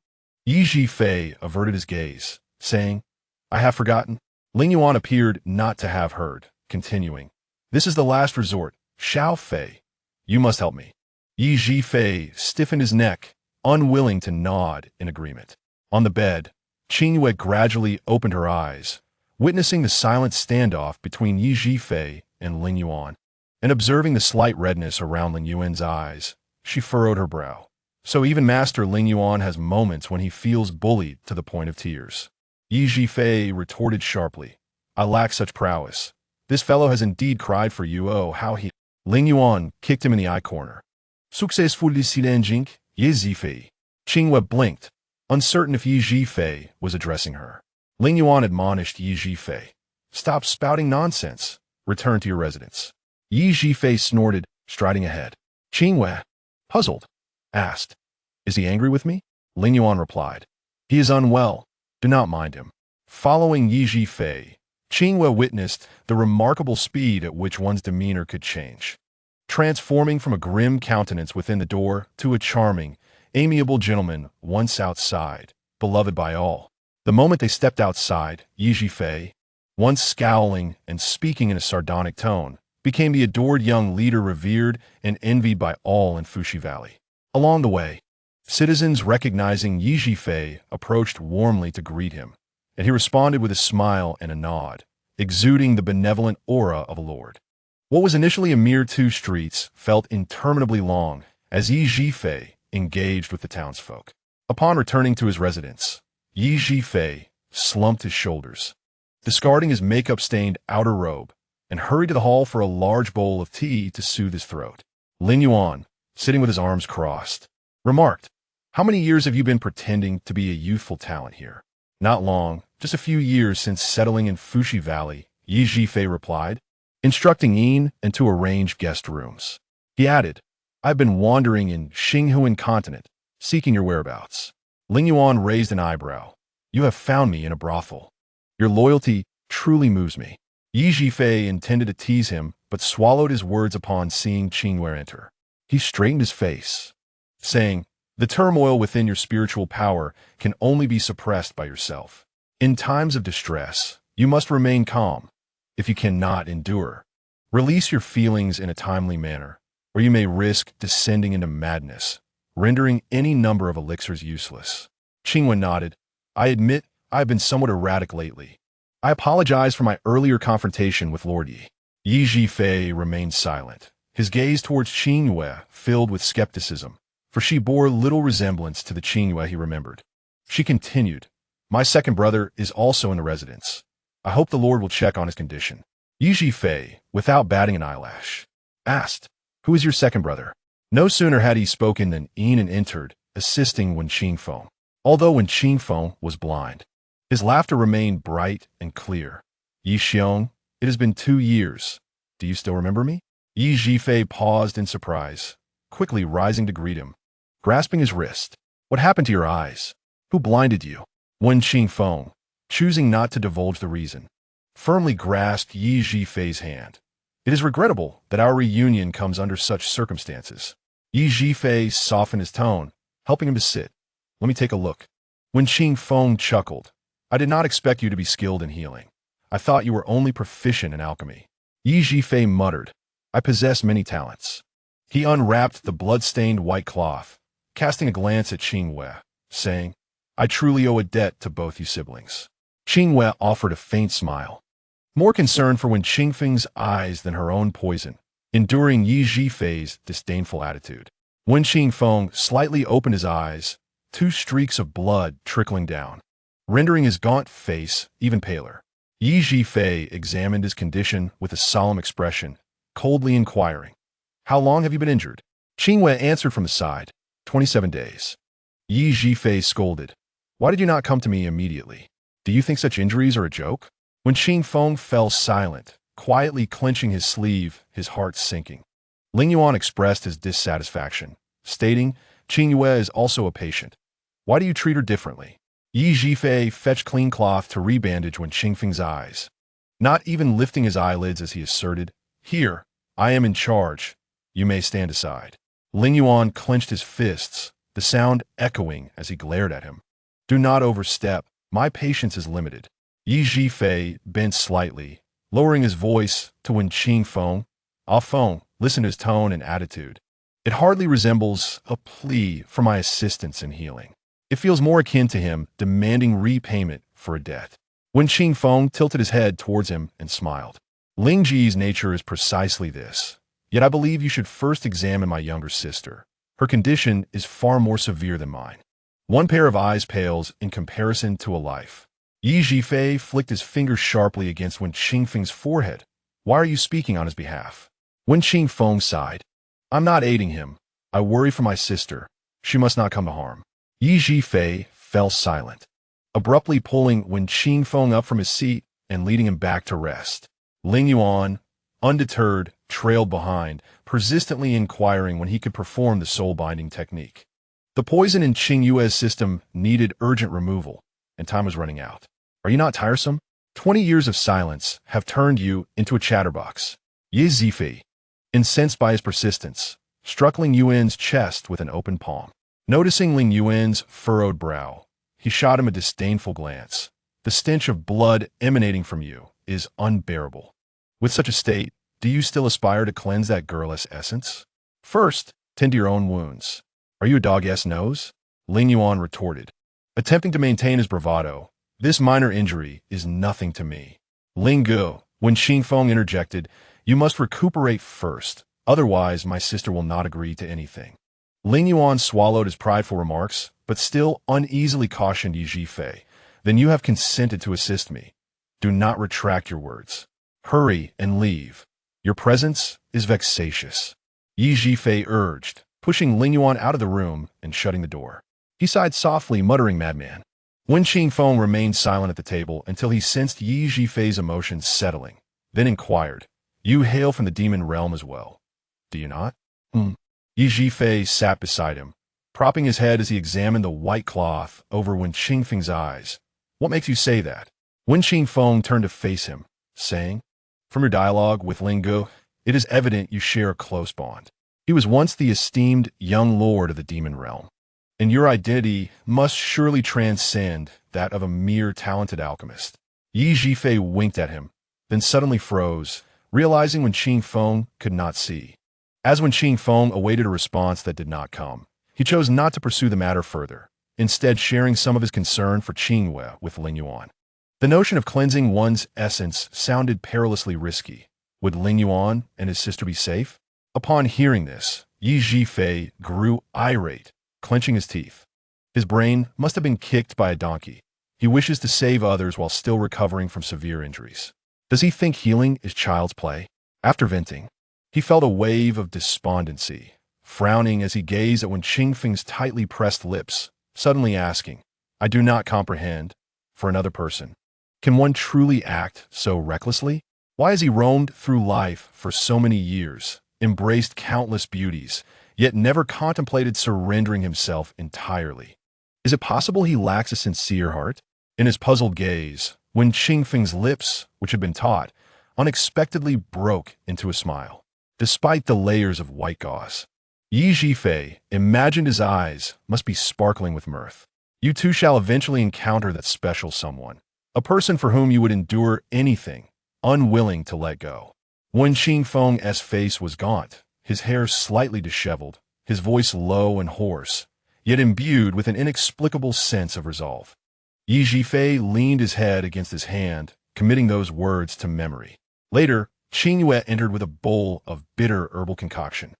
S1: Yi Fei averted his gaze, saying, "I have forgotten." Lingyuan appeared not to have heard, continuing, "This is the last resort. Xiao Fei, you must help me." Yi Fei stiffened his neck, unwilling to nod in agreement. On the bed, Qingyue gradually opened her eyes, witnessing the silent standoff between Yi Fei and Lingyuan, and observing the slight redness around Lingyuan's eyes, she furrowed her brow. So even Master Lingyuan has moments when he feels bullied to the point of tears. Yi Zhifei retorted sharply. I lack such prowess. This fellow has indeed cried for you. Oh, how he... Lingyuan kicked him in the eye corner. Successfully silenjing, Yi Zhifei. Qingyue blinked, uncertain if Yi Zhifei was addressing her. Lingyuan admonished Yi Zhifei. Stop spouting nonsense. Return to your residence. Yi Zhifei snorted, striding ahead. Qingyue, puzzled, asked, Is he angry with me? Lingyuan replied. He is unwell. Do not mind him. Following Yi Zhifei, Qingyue witnessed the remarkable speed at which one's demeanor could change, transforming from a grim countenance within the door to a charming, amiable gentleman once outside, beloved by all. The moment they stepped outside, Yi Zhifei, once scowling and speaking in a sardonic tone, became the adored young leader revered and envied by all in Fuxi Valley. Along the way, citizens recognizing Yi Zhifei approached warmly to greet him, and he responded with a smile and a nod, exuding the benevolent aura of a lord. What was initially a mere 2 streets felt interminably long as Yi Zhifei engaged with the townsfolk. Upon returning to his residence, Yi Zhifei slumped his shoulders, discarding his makeup-stained outer robe, and hurried to the hall for a large bowl of tea to soothe his throat. Lingyuan, sitting with his arms crossed, remarked, How many years have you been pretending to be a youthful talent here? Not long, just a few years since settling in Fuxi Valley, Yi Zhifei replied, instructing Yin and to arrange guest rooms. He added, I've been wandering in Qingyue continent, seeking your whereabouts. Lingyuan raised an eyebrow. You have found me in a brothel. Your loyalty truly moves me. Yi Zhifei intended to tease him, but swallowed his words upon seeing Qingyue enter. He straightened his face, saying, The turmoil within your spiritual power can only be suppressed by yourself. In times of distress, you must remain calm. If you cannot endure, release your feelings in a timely manner, or you may risk descending into madness, rendering any number of elixirs useless. Qingyue nodded. I admit I've been somewhat erratic lately. I apologize for my earlier confrontation with Lord Yi. Yi Zhifei remained silent, his gaze towards Qingyue filled with skepticism, for she bore little resemblance to the Qingyue he remembered. She continued, My second brother is also in the residence. I hope the Lord will check on his condition. Yi Zhifei, without batting an eyelash, asked, Who is your second brother? No sooner had he spoken than Yin entered, assisting Wen Qingfeng. Although Wen Qingfeng was blind, his laughter remained bright and clear. Yi Xiong, it has been 2 years. Do you still remember me? Yi Zhifei paused in surprise, quickly rising to greet him, grasping his wrist. What happened to your eyes? Who blinded you? Wen Qingfeng, choosing not to divulge the reason, firmly grasped Yi Zhifei's hand. It is regrettable that our reunion comes under such circumstances. Yi Zhifei softened his tone, helping him to sit. Let me take a look. Wen Qingfeng chuckled. I did not expect you to be skilled in healing. I thought you were only proficient in alchemy. Yi Zhifei muttered, I possess many talents. He unwrapped the blood-stained white cloth, casting a glance at Qingyue, saying, I truly owe a debt to both you siblings. Qingyue offered a faint smile, more concerned for Wen Qingfeng's eyes than her own poison, enduring Yi Zhifei's disdainful attitude. Wen Qingfeng slightly opened his eyes, 2 streaks of blood trickling down, rendering his gaunt face even paler. Yi Zhifei examined his condition with a solemn expression, coldly inquiring, How long have you been injured? Qingyue answered from the side, 27 days. Yi Zhifei scolded, Why did you not come to me immediately? Do you think such injuries are a joke? Wen Qingfeng fell silent, quietly clenching his sleeve, his heart sinking. Lingyuan expressed his dissatisfaction, stating, Qingyue is also a patient. Why do you treat her differently? Yi Zhifei fetched clean cloth to rebandage Wen Qingfeng's eyes, not even lifting his eyelids as he asserted, Here, I am in charge. You may stand aside. Lingyuan clenched his fists, the sound echoing as he glared at him. Do not overstep. My patience is limited. Yi Zhifei bent slightly, lowering his voice to Wen Qingfeng. Ah Feng, listen to his tone and attitude. It hardly resembles a plea for my assistance in healing. It feels more akin to him demanding repayment for a debt. Wen Qingfeng tilted his head towards him and smiled. Lingji's nature is precisely this. Yet I believe you should first examine my younger sister. Her condition is far more severe than mine. One pair of eyes pales in comparison to a life. Yi Zhifei flicked his finger sharply against Wen Qingfeng's forehead. Why are you speaking on his behalf? Wen Qingfeng sighed. I'm not aiding him. I worry for my sister. She must not come to harm. Yi Zhifei fell silent, abruptly pulling Wen Qingfeng up from his seat and leading him back to rest. Lingyuan, undeterred, trailed behind, persistently inquiring when he could perform the soul-binding technique. The poison in Qingyue's system needed urgent removal, and time was running out. Are you not tiresome? 20 years of silence have turned you into a chatterbox. Yi Zhifei, incensed by his persistence, struck Lingyuan's chest with an open palm. Noticing Lingyuan's furrowed brow, he shot him a disdainful glance. The stench of blood emanating from you is unbearable. With such a state, do you still aspire to cleanse that girl's essence? First, tend to your own wounds. Are you a dog-ass nose? Lingyuan retorted. Attempting to maintain his bravado, this minor injury is nothing to me. Lingyuan, when Qingfeng interjected, you must recuperate first, otherwise my sister will not agree to anything. Lingyuan swallowed his prideful remarks, but still uneasily cautioned Yi Zhifei. Then you have consented to assist me. Do not retract your words. Hurry and leave. Your presence is vexatious. Yi Zhifei urged, pushing Lingyuan out of the room and shutting the door. He sighed softly, muttering, madman. Wen Qingfeng remained silent at the table until he sensed Yi Zhifei's emotions settling, then inquired, You hail from the demon realm as well, do you not? Yi Zhifei sat beside him, propping his head as he examined the white cloth over Wen Qingfeng's eyes. What makes you say that? Wen Qingfeng turned to face him, saying, From your dialogue with Lingyuan, it is evident you share a close bond. He was once the esteemed young lord of the demon realm, and your identity must surely transcend that of a mere talented alchemist. Yi Zhifei winked at him, then suddenly froze, realizing Wen Qingfeng could not see. As Wen Qingfeng awaited a response that did not come, he chose not to pursue the matter further, instead sharing some of his concern for Qingyue with Lingyuan. The notion of cleansing one's essence sounded perilously risky. Would Lingyuan and his sister be safe? Upon hearing this, Yi Zhifei grew irate, clenching his teeth. His brain must have been kicked by a donkey. He wishes to save others while still recovering from severe injuries. Does he think healing is child's play? After venting, he felt a wave of despondency, frowning as he gazed at Wen Qingfeng's tightly pressed lips, suddenly asking, I do not comprehend. For another person, can one truly act so recklessly? Why has he roamed through life for so many years, embraced countless beauties, yet never contemplated surrendering himself entirely? Is it possible he lacks a sincere heart? In his puzzled gaze, Wen Qingfeng's lips, which had been taut, unexpectedly broke into a smile. Despite the layers of white gauze, Yi Zhifei imagined his eyes must be sparkling with mirth. You too shall eventually encounter that special someone, a person for whom you would endure anything, unwilling to let go. Wen Qingfeng's face was gaunt, his hair slightly disheveled, his voice low and hoarse, yet imbued with an inexplicable sense of resolve. Yi Zhifei leaned his head against his hand, committing those words to memory. Later, Qingyue entered with a bowl of bitter herbal concoction.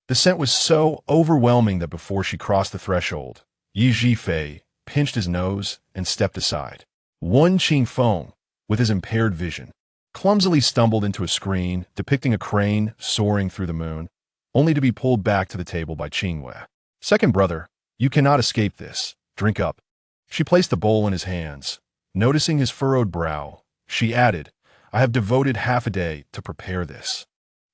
S1: The scent was so overwhelming that before she crossed the threshold, Yi Zhifei pinched his nose and stepped aside. Wen Qingfeng, with his impaired vision, clumsily stumbled into a screen depicting a crane soaring through the moon, only to be pulled back to the table by Qingyue. Second brother, you cannot escape this. Drink up. She placed the bowl in his hands. Noticing his furrowed brow, she added, I have devoted half a day to prepare this.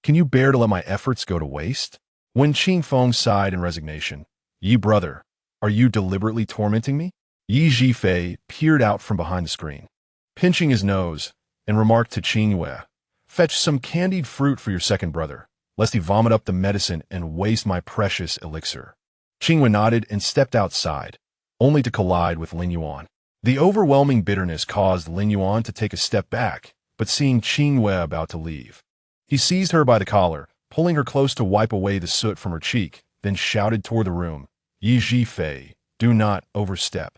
S1: Can you bear to let my efforts go to waste? Wen Qingfeng sighed in resignation. Yi brother, are you deliberately tormenting me? Yi Zhifei peered out from behind the screen, pinching his nose, and remarked to Qingyue, Fetch some candied fruit for your second brother, lest he vomit up the medicine and waste my precious elixir. Qingyue nodded and stepped outside, only to collide with Lingyuan. The overwhelming bitterness caused Lingyuan to take a step back, but seeing Qingyue about to leave, he seized her by the collar, pulling her close to wipe away the soot from her cheek, then shouted toward the room, Yi Zhifei, do not overstep.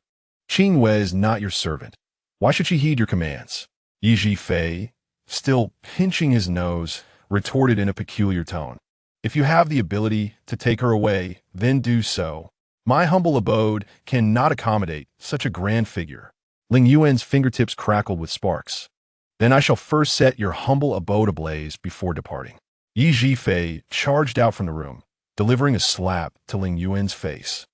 S1: Qingyue is not your servant. Why should she heed your commands? Yi Zhifei, still pinching his nose, retorted in a peculiar tone. If you have the ability to take her away, then do so. My humble abode cannot accommodate such a grand figure. Lingyuan's fingertips crackled with sparks. Then I shall first set your humble abode ablaze before departing. Yi Zhifei charged out from the room, delivering a slap to Lingyuan's face.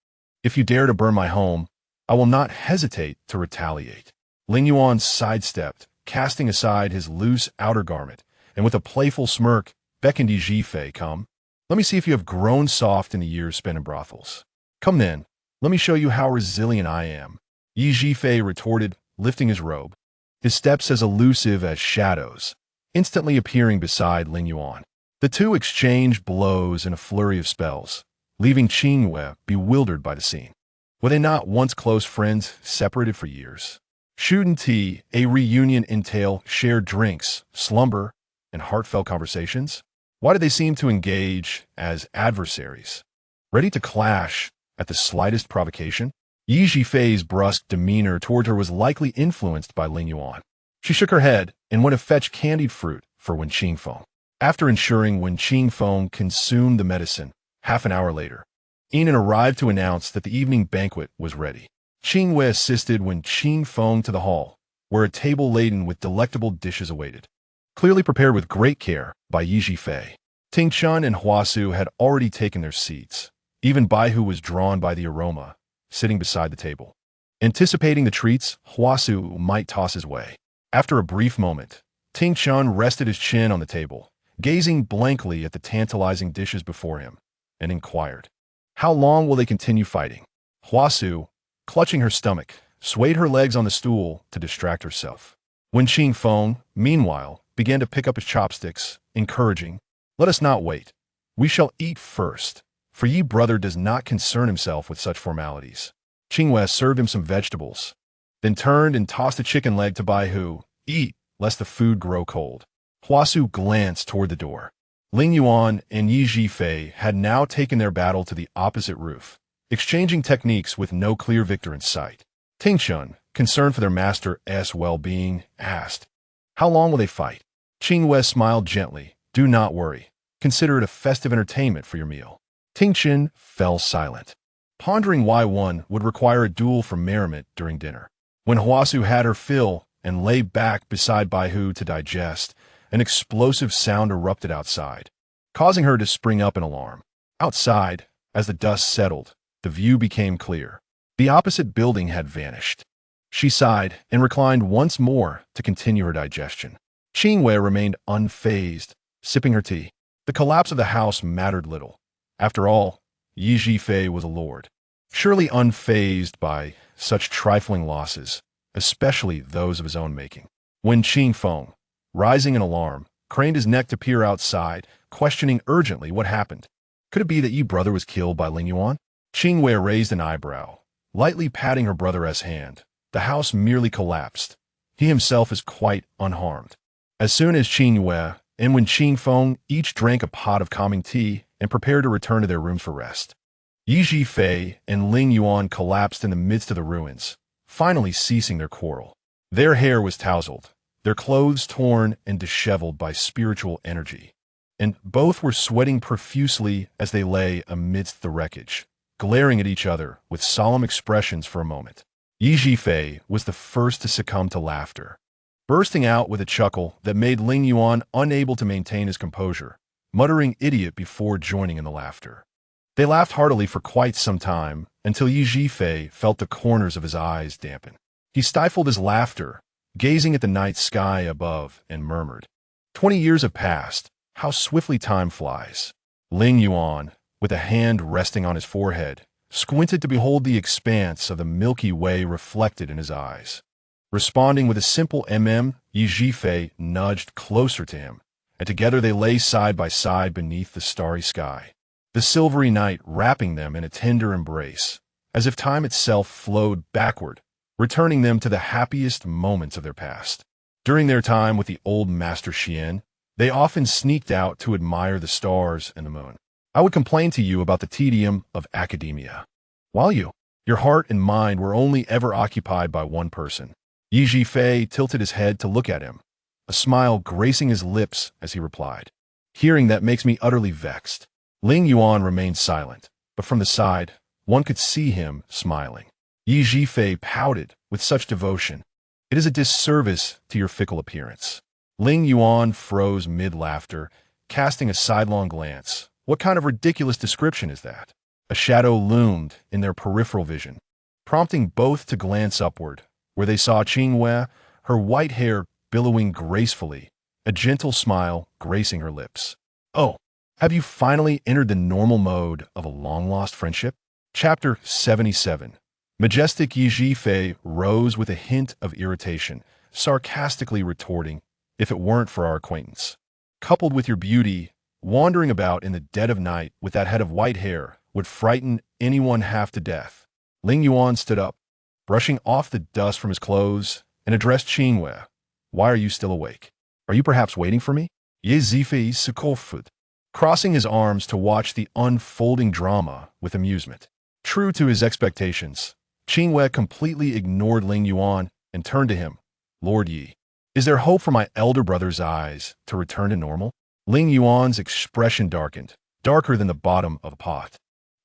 S1: If you dare to burn my home, I will not hesitate to retaliate. Lingyuan sidestepped, casting aside his loose outer garment, and with a playful smirk, beckoned Yi Zhifei, come. Let me see if you have grown soft in the years spent in brothels. Come then, let me show you how resilient I am. Yi Zhifei retorted, lifting his robe, his steps as elusive as shadows, instantly appearing beside Lingyuan. The two exchanged blows in a flurry of spells, leaving Qingyue bewildered by the scene. Were they not once close friends, separated for years? Shouldn't a reunion entail shared drinks, slumber, and heartfelt conversations? Why did they seem to engage as adversaries, ready to clash at the slightest provocation? Yi Zhifei's brusque demeanor toward her was likely influenced by Lingyuan. She shook her head and went to fetch candied fruit for Wen Qingfeng. After ensuring Wen Qingfeng consumed the medicine, half an hour later, Enan arrived to announce that the evening banquet was ready. Qingyue assisted Wen Qingfeng to the hall, where a table laden with delectable dishes awaited, clearly prepared with great care by Yi Zhifei. Ting Chun and Huasu had already taken their seats. Even Baihu was drawn by the aroma, sitting beside the table. Anticipating the treats, Huasu might toss his way. After a brief moment, Ting Chun rested his chin on the table, gazing blankly at the tantalizing dishes before him, and inquired, how long will they continue fighting? Huasu, clutching her stomach, swayed her legs on the stool to distract herself. Wen Qingfeng, meanwhile, began to pick up his chopsticks, encouraging, let us not wait. We shall eat first, for ye brother does not concern himself with such formalities. Qingyue served him some vegetables, then turned and tossed a chicken leg to Baihu. Eat, lest the food grow cold. Huasu glanced toward the door. Lingyuan and Yi Zhifei had now taken their battle to the opposite roof, exchanging techniques with no clear victor in sight. Ting Chun, concerned for their master's well-being, asked, how long will they fight? Qingyue smiled gently. Do not worry. Consider it a festive entertainment for your meal. Ting Chun fell silent, pondering why one would require a duel for merriment during dinner. When Huasu had her fill and lay back beside Baihu to digest, an explosive sound erupted outside, causing her to spring up in alarm. Outside, as the dust settled, the view became clear. The opposite building had vanished. She sighed and reclined once more to continue her digestion. Qingyue remained unfazed, sipping her tea. The collapse of the house mattered little. After all, Yi Zhifei was a lord, surely unfazed by such trifling losses, especially those of his own making. Wen Qingfeng, rising in alarm, craned his neck to peer outside, questioning urgently what happened. Could it be that Yi brother was killed by Lingyuan? Qingyue raised an eyebrow, lightly patting her brother's hand. The house merely collapsed. He himself is quite unharmed. As soon as Qingyue and Wen Qingfeng each drank a pot of calming tea and prepared to return to their rooms for rest, Yi Zhifei and Lingyuan collapsed in the midst of the ruins, finally ceasing their quarrel. Their hair was tousled, their clothes torn and disheveled by spiritual energy, and both were sweating profusely as they lay amidst the wreckage, glaring at each other with solemn expressions for a moment. Yi Zhifei was the first to succumb to laughter, bursting out with a chuckle that made Lingyuan unable to maintain his composure, muttering idiot before joining in the laughter. They laughed heartily for quite some time until Yi Zhifei felt the corners of his eyes dampen. He stifled his laughter, gazing at the night sky above, and murmured, 20 years have passed. How swiftly time flies. Lingyuan, with a hand resting on his forehead, squinted to behold the expanse of the Milky Way reflected in his eyes. Responding with a simple Yi Zhifei nudged closer to him, and together they lay side by side beneath the starry sky, the silvery night wrapping them in a tender embrace, as if time itself flowed backward, returning them to the happiest moments of their past. During their time with the old Master Xian, they often sneaked out to admire the stars and the moon. I would complain to you about the tedium of academia, while your heart and mind were only ever occupied by one person. Yi Zhifei tilted his head to look at him, a smile gracing his lips as he replied, hearing that makes me utterly vexed. Lingyuan remained silent, but from the side, one could see him smiling. Yi Zhifei pouted with such devotion It is a disservice to your fickle appearance. Lingyuan froze mid-laughter, casting a sidelong glance. What kind of ridiculous description is that? A shadow loomed in their peripheral vision, prompting both to glance upward, where they saw Qingyue, her white hair billowing gracefully, a gentle smile gracing her lips. Oh, have you finally entered the normal mode of a long-lost friendship? Chapter 77. Majestic Yi Fei rose with a hint of irritation, sarcastically retorting, if it weren't for our acquaintance. Coupled with your beauty, wandering about in the dead of night with that head of white hair would frighten anyone half to death. Lingyuan stood up, brushing off the dust from his clothes, and addressed Qingyue. Why are you still awake? Are you perhaps waiting for me? Ye Zifei Sukolfut, crossing his arms to watch the unfolding drama with amusement. True to his expectations, Qingyue completely ignored Lingyuan and turned to him. Lord Yi, is there hope for my elder brother's eyes to return to normal? Lingyuan's expression darkened, darker than the bottom of a pot.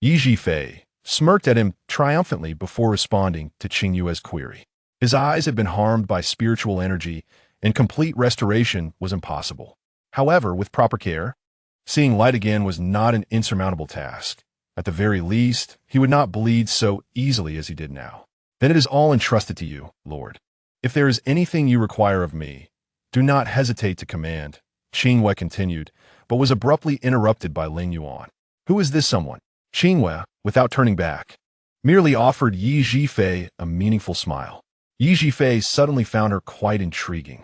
S1: Yi Zifei smirked at him triumphantly before responding to Qingyue's query. His eyes had been harmed by spiritual energy, and complete restoration was impossible. However, with proper care, seeing light again was not an insurmountable task. At the very least, he would not bleed so easily as he did now. Then it is all entrusted to you, Lord. If there is anything you require of me, do not hesitate to command, Qingyue continued, but was abruptly interrupted by Lingyuan. Who is this someone? Qingyue, without turning back, merely offered Yi Zifei a meaningful smile. Yi Zifei suddenly found her quite intriguing.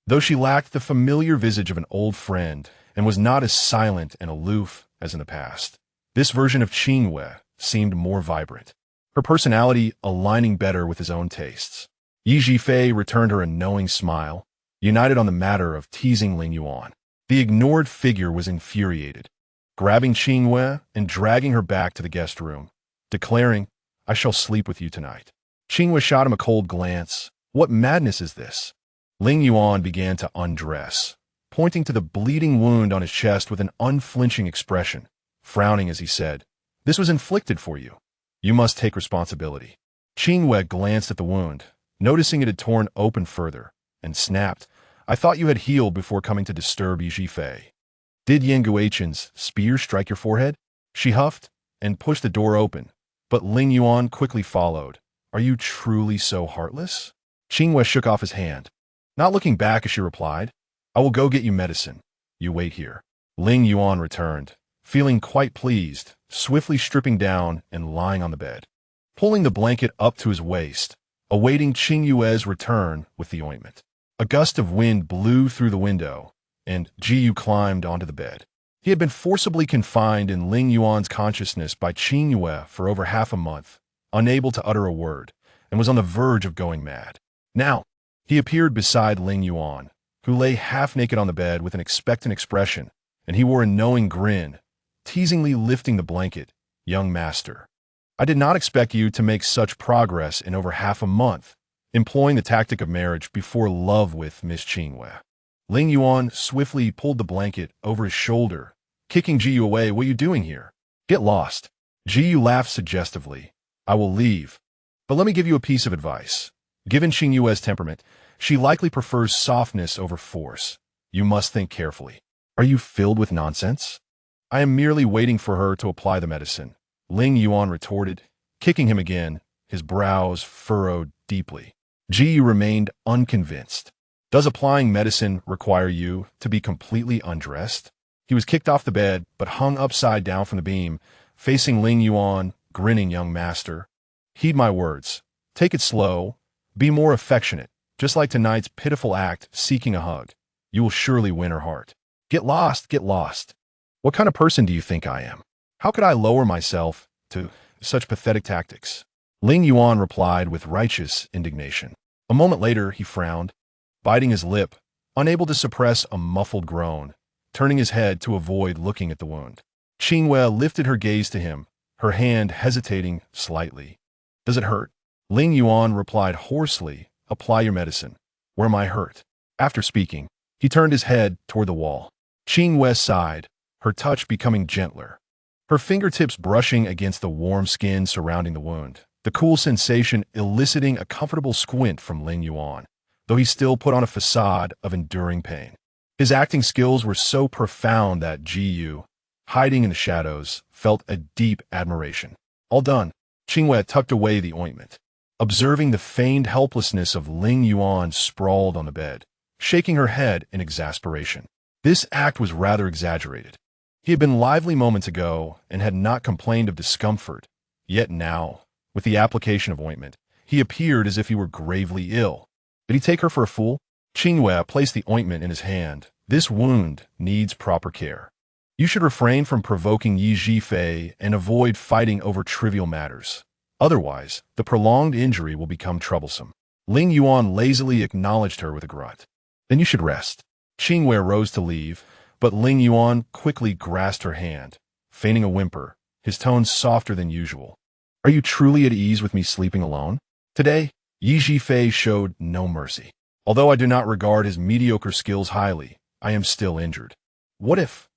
S1: Though she lacked the familiar visage of an old friend and was not as silent and aloof as in the past, this version of Qingyue seemed more vibrant, her personality aligning better with his own tastes. Yi Zifei returned her a knowing smile, united on the matter of teasing Lingyuan. The ignored figure was infuriated, grabbing Qingyue and dragging her back to the guest room, declaring, I shall sleep with you tonight. Qingyue shot him a cold glance. What madness is this? Lingyuan began to undress, pointing to the bleeding wound on his chest with an unflinching expression, frowning as he said, This was inflicted for you. You must take responsibility. Qingyue glanced at the wound, noticing it had torn open further, and snapped, I thought you had healed before coming to disturb Yi Zifei. Did Yenguachen's spear strike your forehead? She huffed and pushed the door open, but Lingyuan quickly followed. Are you truly so heartless? Qingyue shook off his hand. Not looking back as she replied, I will go get you medicine. You wait here. Lingyuan returned, feeling quite pleased, swiftly stripping down and lying on the bed, pulling the blanket up to his waist, awaiting Qingyue's return with the ointment. A gust of wind blew through the window, and Jiyu climbed onto the bed. He had been forcibly confined in Lingyuan's consciousness by Qingyue for over half a month, unable to utter a word, and was on the verge of going mad. Now, he appeared beside Lingyuan, who lay half-naked on the bed with an expectant expression, and he wore a knowing grin, teasingly lifting the blanket. Young master, I did not expect you to make such progress in over half a month, employing the tactic of marriage before love with Miss Qingyue. Lingyuan swiftly pulled the blanket over his shoulder, kicking Jiyu away. What are you doing here? Get lost. Jiyu laughed suggestively. I will leave. But let me give you a piece of advice. Given Qingyue's temperament, she likely prefers softness over force. You must think carefully. Are you filled with nonsense? I am merely waiting for her to apply the medicine, Lingyuan retorted, kicking him again, his brows furrowed deeply. Jiyu remained unconvinced. Does applying medicine require you to be completely undressed? He was kicked off the bed, but hung upside down from the beam, facing Lingyuan, grinning. Young master, heed my words. Take it slow. Be more affectionate, just like tonight's pitiful act seeking a hug. You will surely win her heart. Get lost, get lost. What kind of person do you think I am? How could I lower myself to such pathetic tactics? Lingyuan replied with righteous indignation. A moment later, he frowned, biting his lip, unable to suppress a muffled groan, turning his head to avoid looking at the wound. Qingyue lifted her gaze to him, her hand hesitating slightly. Does it hurt? Lingyuan replied hoarsely, apply your medicine. Where am I hurt? After speaking, he turned his head toward the wall. Qingyue sighed, her touch becoming gentler, her fingertips brushing against the warm skin surrounding the wound, the cool sensation eliciting a comfortable squint from Lingyuan. though he still put on a facade of enduring pain. His acting skills were so profound that Qingyue, hiding in the shadows, felt a deep admiration. All done, Qingyue tucked away the ointment. Observing the feigned helplessness of Lingyuan sprawled on the bed, shaking her head in exasperation. This act was rather exaggerated. He had been lively moments ago and had not complained of discomfort, yet now, with the application of ointment, he appeared as if he were gravely ill. Did he take her for a fool? Qingyue placed the ointment in his hand. This wound needs proper care. You should refrain from provoking Yi Zhifei and avoid fighting over trivial matters. Otherwise, the prolonged injury will become troublesome. Lingyuan lazily acknowledged her with a grunt. Then you should rest. Qingyue rose to leave, but Lingyuan quickly grasped her hand, feigning a whimper, his tone softer than usual. Are you truly at ease with me sleeping alone? Today, Yi Zhifei showed no mercy. Although I do not regard his mediocre skills highly, I am still injured. What if?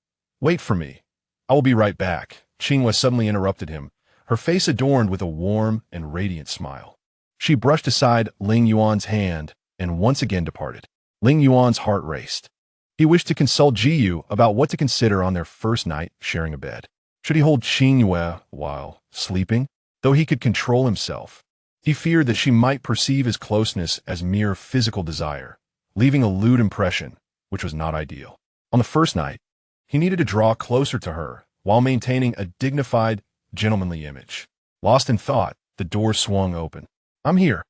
S1: Wait for me. I will be right back. Qingyue suddenly interrupted him, her face adorned with a warm and radiant smile. She brushed aside Lingyuan's hand and once again departed. Lingyuan's heart raced. He wished to consult Qingyue about what to consider on their first night sharing a bed. Should he hold Qingyue while sleeping? Though he could control himself, he feared that she might perceive his closeness as mere physical desire, leaving a lewd impression, which was not ideal. On the first night, he needed to draw closer to her while maintaining a dignified, gentlemanly image. Lost in thought, the door swung open. I'm here.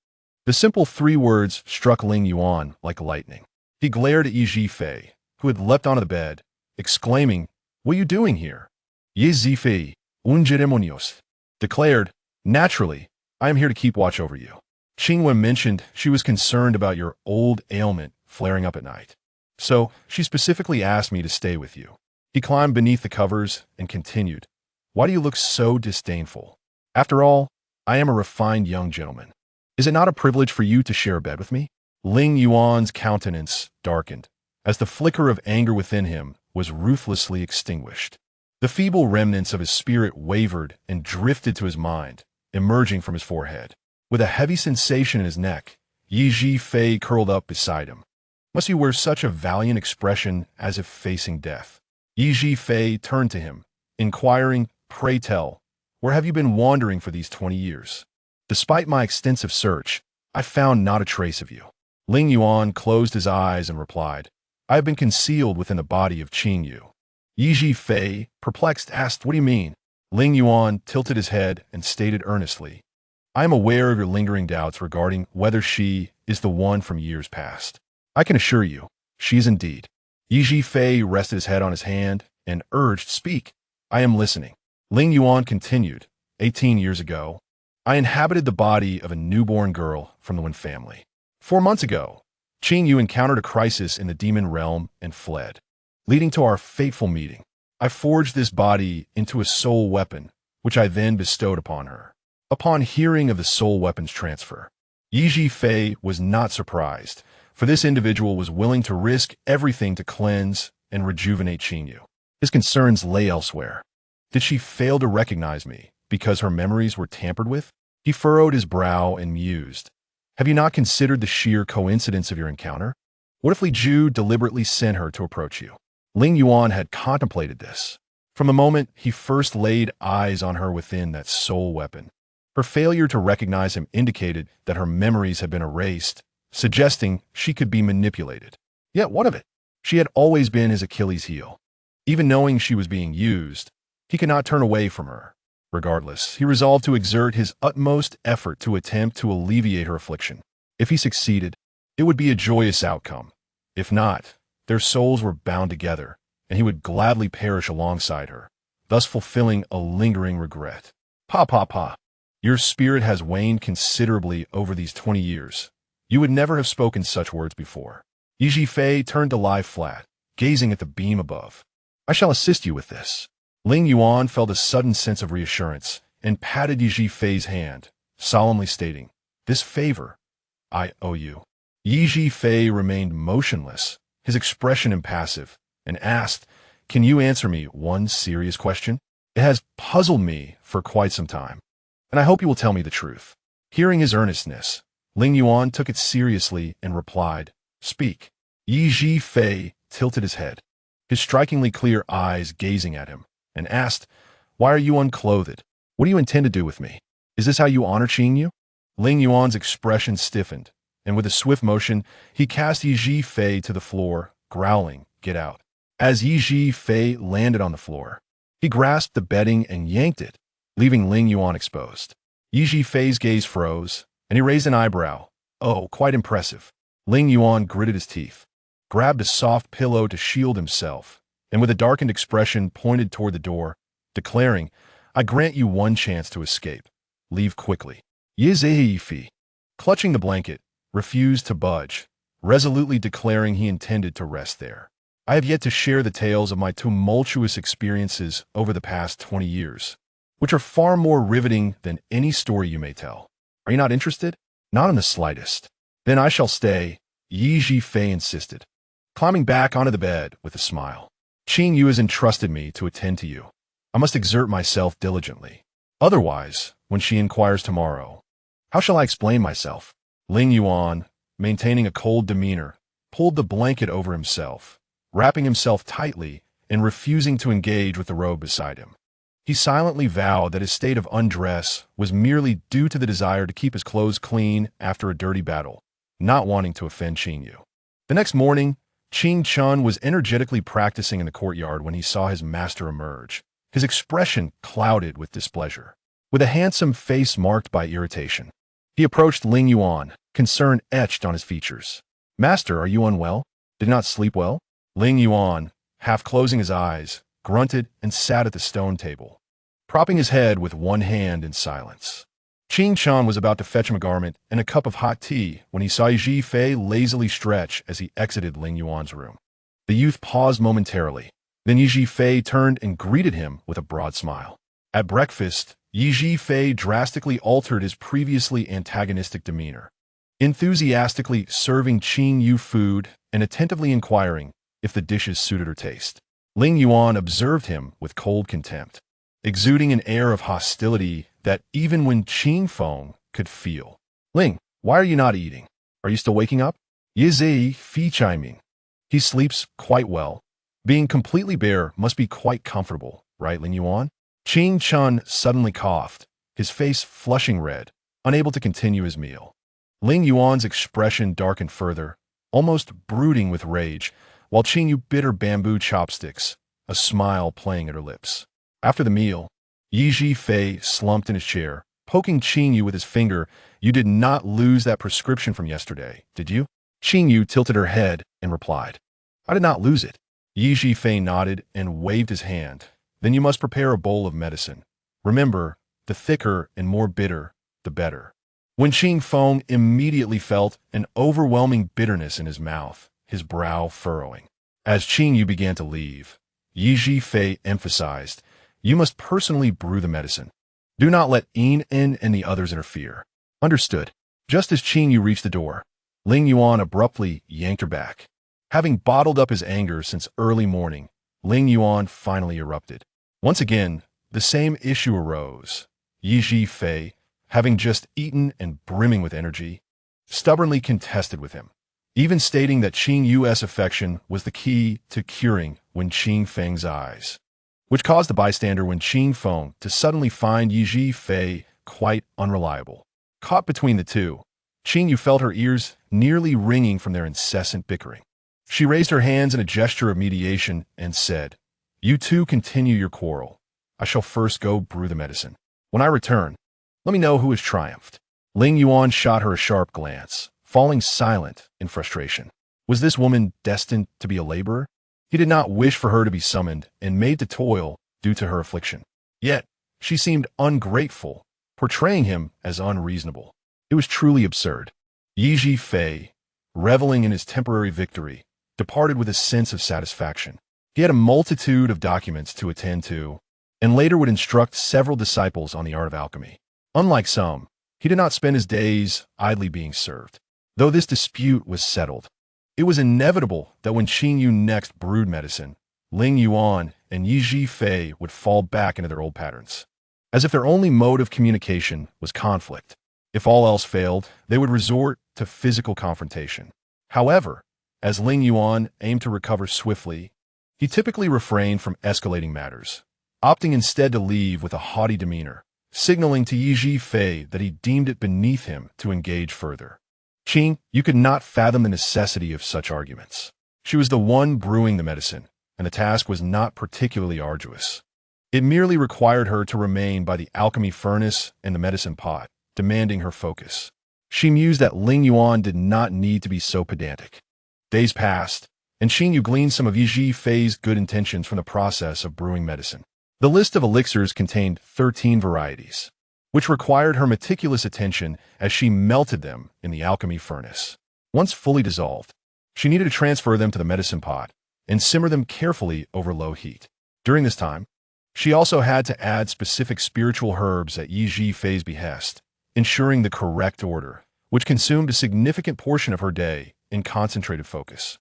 S1: The simple 3 words struck Lingyuan like lightning. He glared at Yi Zhifei, who had leapt onto the bed, exclaiming, "What are you doing here?" Yi Zhifei, un demonios, declared, "Naturally, I am here to keep watch over you. Qingyue mentioned she was concerned about your old ailment flaring up at night. So, she specifically asked me to stay with you." He climbed beneath the covers and continued, "Why do you look so disdainful? After all, I am a refined young gentleman. Is it not a privilege for you to share a bed with me?" Lingyuan's countenance darkened, as the flicker of anger within him was ruthlessly extinguished. The feeble remnants of his spirit wavered and drifted to his mind, emerging from his forehead. With a heavy sensation in his neck, Yi Zhifei curled up beside him. Must you wear such a valiant expression as if facing death? Yi Zhifei turned to him, inquiring, "Pray tell, where have you been wandering for these 20 years? Despite my extensive search, I found not a trace of you." Lingyuan closed his eyes and replied, "I have been concealed within the body of Qingyue." Yi Zhifei, perplexed, asked, "What do you mean?" Lingyuan tilted his head and stated earnestly, "I am aware of your lingering doubts regarding whether she is the one from years past. I can assure you, she is indeed." Yi Zhifei rested his head on his hand and urged, "Speak. I am listening." Lingyuan continued, 18 years ago, I inhabited the body of a newborn girl from the Wen family. 4 months ago, Qingyue encountered a crisis in the demon realm and fled, leading to our fateful meeting. I forged this body into a soul weapon, which I then bestowed upon her. Upon hearing of the soul weapon's transfer, Yi Zhifei was not surprised, for this individual was willing to risk everything to cleanse and rejuvenate Qingyue. His concerns lay elsewhere. Did she fail to recognize me because her memories were tampered with? He furrowed his brow and mused. Have you not considered the sheer coincidence of your encounter? What if Li Ju deliberately sent her to approach you? Lingyuan had contemplated this. From the moment he first laid eyes on her within that soul weapon, her failure to recognize him indicated that her memories had been erased, suggesting she could be manipulated. Yet what of it? She had always been his Achilles heel. Even knowing she was being used, he could not turn away from her. Regardless, he resolved to exert his utmost effort to attempt to alleviate her affliction. If he succeeded, it would be a joyous outcome. If not, their souls were bound together, and he would gladly perish alongside her, thus fulfilling a lingering regret. Pa. Your spirit has waned considerably over these 20 years. You would never have spoken such words before. Yi Zhifei turned to lie flat, gazing at the beam above. I shall assist you with this. Lingyuan felt a sudden sense of reassurance and patted Yi Zhifei's hand, solemnly stating, This favor, I owe you. Yi Zhifei remained motionless, his expression impassive, and asked, Can you answer me one serious question? It has puzzled me for quite some time, and I hope you will tell me the truth. Hearing his earnestness, Lingyuan took it seriously and replied, "Speak." Yi Zhifei tilted his head, his strikingly clear eyes gazing at him, and asked, "Why are you unclothed? What do you intend to do with me? Is this how you honor Qingyue?" Lingyuan's expression stiffened, and with a swift motion, he cast Yi Zhifei to the floor, growling, "Get out." As Yi Zhifei landed on the floor, he grasped the bedding and yanked it, leaving Lingyuan exposed. Yi Zhifei's gaze froze, and he raised an eyebrow. "Oh, quite impressive." Lingyuan gritted his teeth, grabbed a soft pillow to shield himself, and with a darkened expression pointed toward the door, declaring, "I grant you one chance to escape. Leave quickly." Yi Zhifei, clutching the blanket, refused to budge, resolutely declaring he intended to rest there. "I have yet to share the tales of my tumultuous experiences over the past 20 years, which are far more riveting than any story you may tell. Are you not interested?" "Not in the slightest." "Then I shall stay," Yi Zhifei insisted, climbing back onto the bed with a smile. "Qingyue has entrusted me to attend to you. I must exert myself diligently. Otherwise, when she inquires tomorrow, how shall I explain myself?" Lingyuan, maintaining a cold demeanor, pulled the blanket over himself, wrapping himself tightly and refusing to engage with the robe beside him. He silently vowed that his state of undress was merely due to the desire to keep his clothes clean after a dirty battle, not wanting to offend Qingyue. The next morning, Qing Chun was energetically practicing in the courtyard when he saw his master emerge, his expression clouded with displeasure, with a handsome face marked by irritation. He approached Lingyuan, concern etched on his features. "Master, are you unwell? Did you not sleep well?" Lingyuan, half closing his eyes, grunted and sat at the stone table, propping his head with one hand in silence. Qing Chun was about to fetch him a garment and a cup of hot tea when he saw Yi Zhifei lazily stretch as he exited Lingyuan's room. The youth paused momentarily. Then Yi Zhifei turned and greeted him with a broad smile. At breakfast, Yi Zhifei drastically altered his previously antagonistic demeanor, enthusiastically serving Qingyue food and attentively inquiring if the dishes suited her taste. Lingyuan observed him with cold contempt, exuding an air of hostility that even when Qing Feng could feel. "Ling, why are you not eating? Are you still waking up?" Yi Zhifei chiming. "He sleeps quite well. Being completely bare must be quite comfortable, right, Lingyuan?" Qing Chun suddenly coughed, his face flushing red, unable to continue his meal. Lingyuan's expression darkened further, almost brooding with rage, while Qingyue bit her bamboo chopsticks, a smile playing at her lips. After the meal, Yi Zhifei slumped in his chair, poking Qingyue with his finger. "You did not lose that prescription from yesterday, did you?" Qingyue tilted her head and replied, "I did not lose it." Yi Zhifei nodded and waved his hand. "Then you must prepare a bowl of medicine. Remember, the thicker and more bitter, the better." When Qing Feng immediately felt an overwhelming bitterness in his mouth, his brow furrowing. As Qingyue began to leave, Yi Zhifei emphasized, "You must personally brew the medicine. Do not let Yin and the others interfere." "Understood." Just as Qingyue reached the door, Lingyuan abruptly yanked her back. Having bottled up his anger since early morning, Lingyuan finally erupted. Once again, the same issue arose. Yi Zhifei, having just eaten and brimming with energy, stubbornly contested with him, even stating that Qingyue's affection was the key to curing Wen Qing Feng's eyes, which caused the bystander Wen Qing Feng to suddenly find Yi Zhifei quite unreliable. Caught between the two, Qingyue felt her ears nearly ringing from their incessant bickering. She raised her hands in a gesture of mediation and said, "You two continue your quarrel. I shall first go brew the medicine. When I return, let me know who has triumphed." Lingyuan shot her a sharp glance, falling silent in frustration. Was this woman destined to be a laborer? He did not wish for her to be summoned and made to toil due to her affliction. Yet, she seemed ungrateful, portraying him as unreasonable. It was truly absurd. Yi Zhifei, reveling in his temporary victory, departed with a sense of satisfaction. He had a multitude of documents to attend to, and later would instruct several disciples on the art of alchemy. Unlike some, he did not spend his days idly being served. Though this dispute was settled, it was inevitable that when Qingyue next brewed medicine, Lingyuan and Yi Zhifei would fall back into their old patterns, as if their only mode of communication was conflict. If all else failed, they would resort to physical confrontation. However, as Lingyuan aimed to recover swiftly, he typically refrained from escalating matters, opting instead to leave with a haughty demeanor, signaling to Yi Fei that he deemed it beneath him to engage further. You could not fathom the necessity of such arguments. She was the one brewing the medicine, and the task was not particularly arduous. It merely required her to remain by the alchemy furnace and the medicine pot, demanding her focus. She mused that Lingyuan did not need to be so pedantic. Days passed, and Qingyue gleaned some of Yi Fei's good intentions from the process of brewing medicine. The list of elixirs contained 13 varieties, which required her meticulous attention as she melted them in the alchemy furnace. Once fully dissolved, she needed to transfer them to the medicine pot and simmer them carefully over low heat. During this time, she also had to add specific spiritual herbs at Yi Fei's behest, ensuring the correct order, which consumed a significant portion of her day in concentrated focus.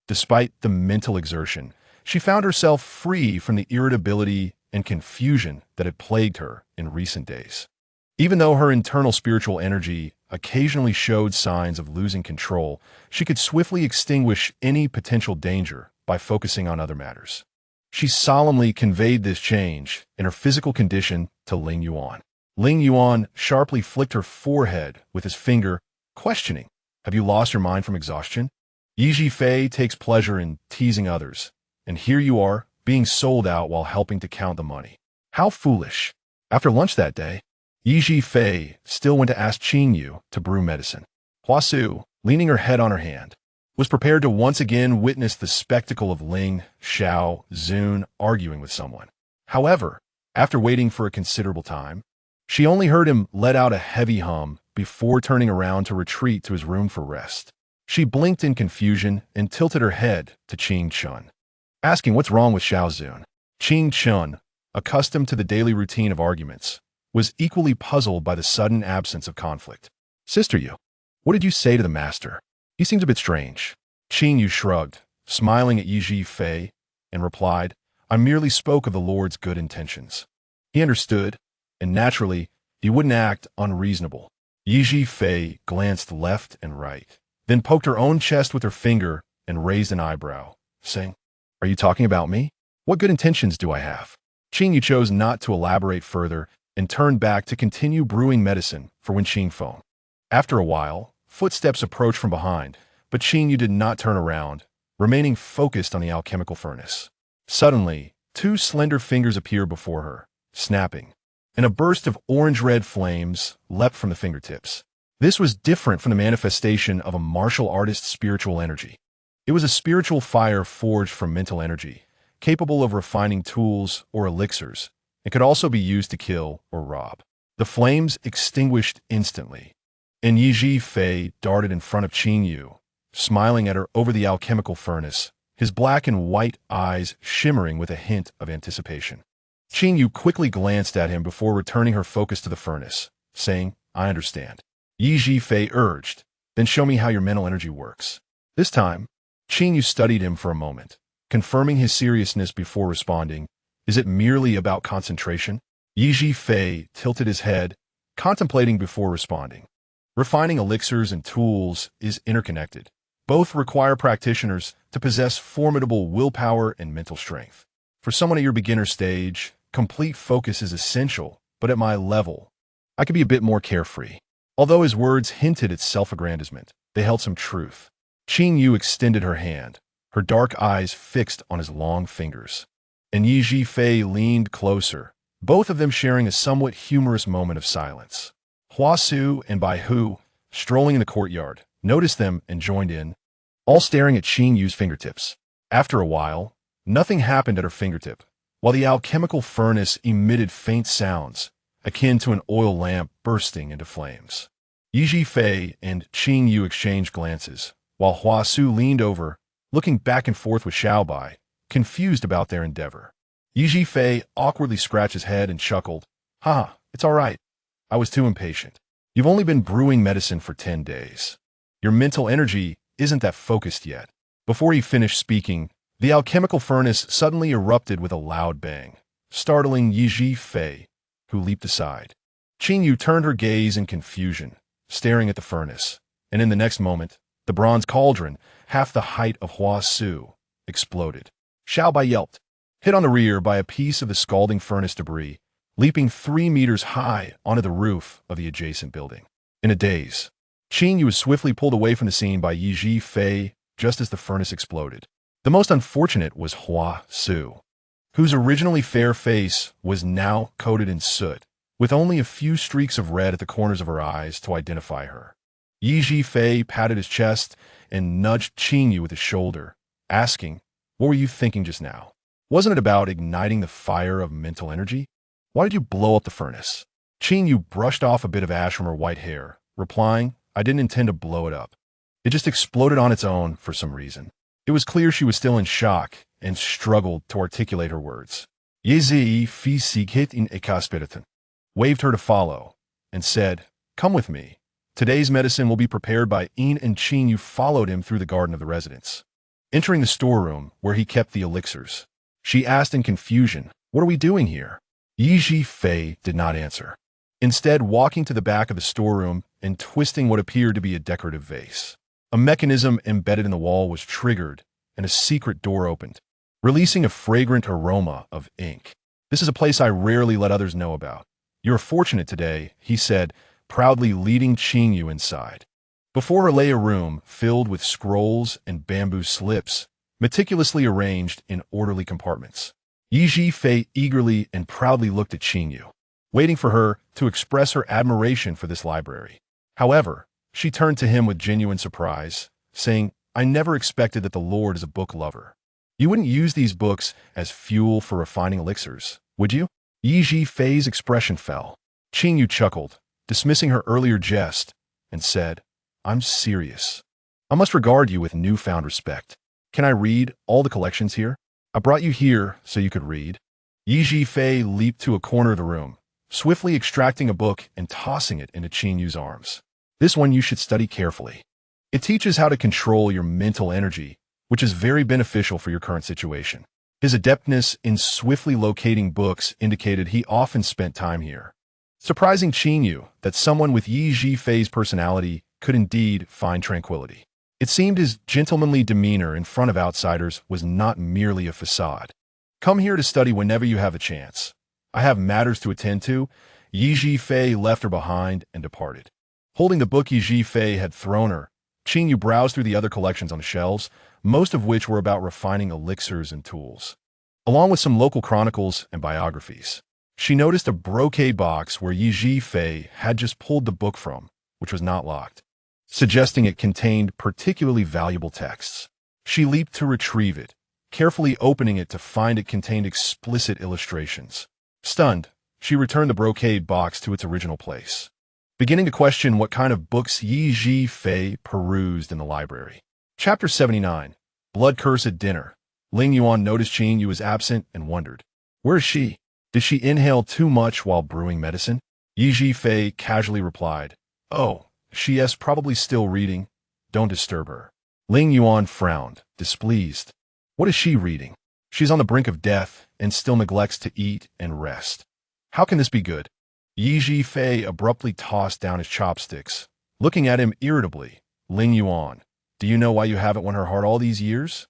S1: Despite the mental exertion, she found herself free from the irritability and confusion that had plagued her in recent days. Even though her internal spiritual energy occasionally showed signs of losing control, she could swiftly extinguish any potential danger by focusing on other matters. She solemnly conveyed this change in her physical condition to Lingyuan. Lingyuan sharply flicked her forehead with his finger, questioning, "Have you lost your mind from exhaustion? Yi Fei takes pleasure in teasing others, and here you are, being sold out while helping to count the money. How foolish." After lunch that day, Yi Fei still went to ask Qingyue to brew medicine. Hua Su, leaning her head on her hand, was prepared to once again witness the spectacle of Ling, Xiao, Zun arguing with someone. However, after waiting for a considerable time, she only heard him let out a heavy hum before turning around to retreat to his room for rest. She blinked in confusion and tilted her head to Qing Chun, asking what's wrong with Xiao Zun. Qing Chun, accustomed to the daily routine of arguments, was equally puzzled by the sudden absence of conflict. "Sister Yu, what did you say to the master? He seems a bit strange." Qingyue shrugged, smiling at Yi Fei, and replied, "I merely spoke of the Lord's good intentions. He understood, and naturally, he wouldn't act unreasonable." Yi Fei glanced left and right, then poked her own chest with her finger and raised an eyebrow, saying, "Are you talking about me? What good intentions do I have?" Qingyue chose not to elaborate further and turned back to continue brewing medicine for Wen Qingfeng. After a while, footsteps approached from behind, but Qingyue did not turn around, remaining focused on the alchemical furnace. Suddenly, two slender fingers appeared before her, snapping, and a burst of orange-red flames leapt from the fingertips. This was different from the manifestation of a martial artist's spiritual energy. It was a spiritual fire forged from mental energy, capable of refining tools or elixirs, and could also be used to kill or rob. The flames extinguished instantly, and Yi Fei darted in front of Qingyue, smiling at her over the alchemical furnace, his black and white eyes shimmering with a hint of anticipation. Qingyue quickly glanced at him before returning her focus to the furnace, saying, "I understand." Yi Fei urged, "Then show me how your mental energy works." This time, Qingyue studied him for a moment, confirming his seriousness before responding, "Is it merely about concentration?" Yi Fei tilted his head, contemplating before responding. Refining elixirs and tools is interconnected. Both require practitioners to possess formidable willpower and mental strength. For someone at your beginner stage, complete focus is essential, but at my level, I could be a bit more carefree. Although his words hinted at self-aggrandizement, they held some truth. Qingyue extended her hand, her dark eyes fixed on his long fingers. And Yi Fei leaned closer, both of them sharing a somewhat humorous moment of silence. Hua Su and Bai Hu, strolling in the courtyard, noticed them and joined in, all staring at Qingyue's fingertips. After a while, nothing happened at her fingertip, while the alchemical furnace emitted faint sounds, akin to an oil lamp bursting into flames. Yi Fei and Qingyue exchanged glances, while Hua Su leaned over, looking back and forth with Xiaobai, confused about their endeavor. Yi Fei awkwardly scratched his head and chuckled, "Ha, it's all right. I was too impatient. You've only been brewing medicine for 10 days. Your mental energy isn't that focused yet." Before he finished speaking, the alchemical furnace suddenly erupted with a loud bang, startling Yi Fei, who leaped aside. Qingyue turned her gaze in confusion, staring at the furnace, and in the next moment, the bronze cauldron, half the height of Hua Su, exploded. Xiao Bai yelped, hit on the rear by a piece of the scalding furnace debris, leaping 3 meters high onto the roof of the adjacent building. In a daze, Qingyue was swiftly pulled away from the scene by Yi Fei just as the furnace exploded. The most unfortunate was Hua Su, whose originally fair face was now coated in soot, with only a few streaks of red at the corners of her eyes to identify her. Yi Fei patted his chest and nudged Qingyue with his shoulder, asking, "What were you thinking just now? Wasn't it about igniting the fire of mental energy? Why did you blow up the furnace?" Qingyue brushed off a bit of ash from her white hair, replying, "I didn't intend to blow it up. It just exploded on its own for some reason." It was clear she was still in shock and struggled to articulate her words. Yezi fi sikit in ekaspiritan waved her to follow and said, "Come with me. Today's medicine will be prepared by Yin, and Qingyue followed him through the garden of the residence. Entering the storeroom where he kept the elixirs, she asked in confusion, "What are we doing here?" Yi Fei did not answer, instead walking to the back of the storeroom and twisting what appeared to be a decorative vase. A mechanism embedded in the wall was triggered, and a secret door opened, releasing a fragrant aroma of ink. "This is a place I rarely let others know about. You're fortunate today," he said, proudly leading Qingyue inside. Before her lay a room filled with scrolls and bamboo slips, meticulously arranged in orderly compartments. Yi Fei eagerly and proudly looked at Qingyue, waiting for her to express her admiration for this library. However, she turned to him with genuine surprise, saying, "I never expected that the Lord is a book lover. You wouldn't use these books as fuel for refining elixirs, would you?" Yi Fei's expression fell. Qingyue chuckled, dismissing her earlier jest, and said, "I'm serious. I must regard you with newfound respect. Can I read all the collections here? I brought you here so you could read." Yi Fei leaped to a corner of the room, swiftly extracting a book and tossing it into Qingyue's arms. "This one you should study carefully. It teaches how to control your mental energy, which is very beneficial for your current situation." His adeptness in swiftly locating books indicated he often spent time here, surprising Qingyue that someone with Yi Fei's personality could indeed find tranquility. It seemed his gentlemanly demeanor in front of outsiders was not merely a facade. "Come here to study whenever you have a chance. I have matters to attend to." Yi Fei left her behind and departed. Holding the book Yi Fei had thrown her, Qingyue browsed through the other collections on the shelves, most of which were about refining elixirs and tools, along with some local chronicles and biographies. She noticed a brocade box where Yi Fei had just pulled the book from, which was not locked, suggesting it contained particularly valuable texts. She leaped to retrieve it, carefully opening it to find it contained explicit illustrations. Stunned, she returned the brocade box to its original place, beginning to question what kind of books Yi Fei perused in the library. Chapter 79, Blood-Cursed Dinner. Lingyuan noticed Qingyue was absent and wondered, "Where is she? Did she inhale too much while brewing medicine?" Yi Fei casually replied, "Oh, she is probably still reading. Don't disturb her." Lingyuan frowned, displeased. "What is she reading? She's on the brink of death and still neglects to eat and rest. How can this be good?" Yi Fei abruptly tossed down his chopsticks, looking at him irritably. "Lingyuan, do you know why you haven't won her heart all these years?"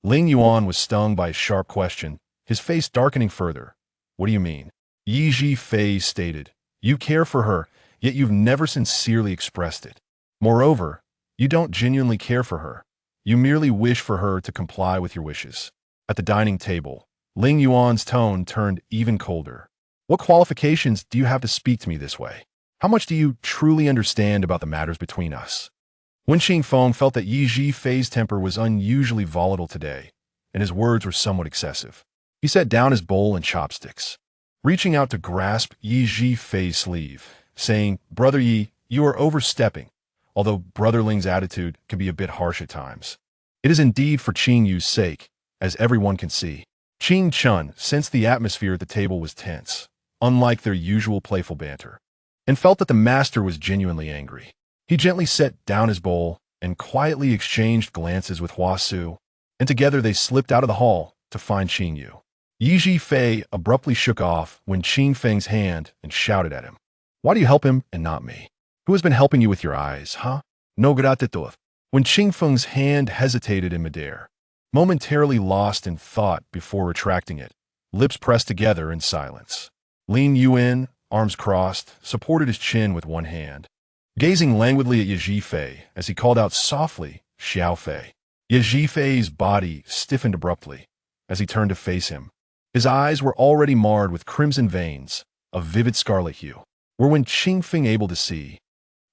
S1: Lingyuan was stung by a sharp question, his face darkening further. "What do you mean?" Yi Fei stated, "You care for her, yet you've never sincerely expressed it. Moreover, you don't genuinely care for her. You merely wish for her to comply with your wishes." At the dining table, Lingyuan's tone turned even colder. "What qualifications do you have to speak to me this way? How much do you truly understand about the matters between us?" Wen Qingfeng felt that Yi Fei's temper was unusually volatile today, and his words were somewhat excessive. He set down his bowl and chopsticks, reaching out to grasp Yi Fei's sleeve, saying, "Brother Yi, you are overstepping, although Brother Ling's attitude can be a bit harsh at times. It is indeed for Qingyue's sake, as everyone can see." Qing Chun sensed the atmosphere at the table was tense, unlike their usual playful banter, and felt that the master was genuinely angry. He gently set down his bowl and quietly exchanged glances with Hua Su, and together they slipped out of the hall to find Qingyue. Yi Fei abruptly shook off Wen Qingfeng's hand and shouted at him, "Why do you help him and not me?" Who has been helping you with your eyes, huh? No gratitude. When Qingfeng's hand hesitated in midair, momentarily lost in thought before retracting it, lips pressed together in silence. Lingyuan, arms crossed, supported his chin with one hand, gazing languidly at Ye Zhifei as he called out softly, Xiao Fei. Ye Zhifei's body stiffened abruptly as he turned to face him. His eyes were already marred with crimson veins, of vivid scarlet hue. Were when Qingfeng able to see,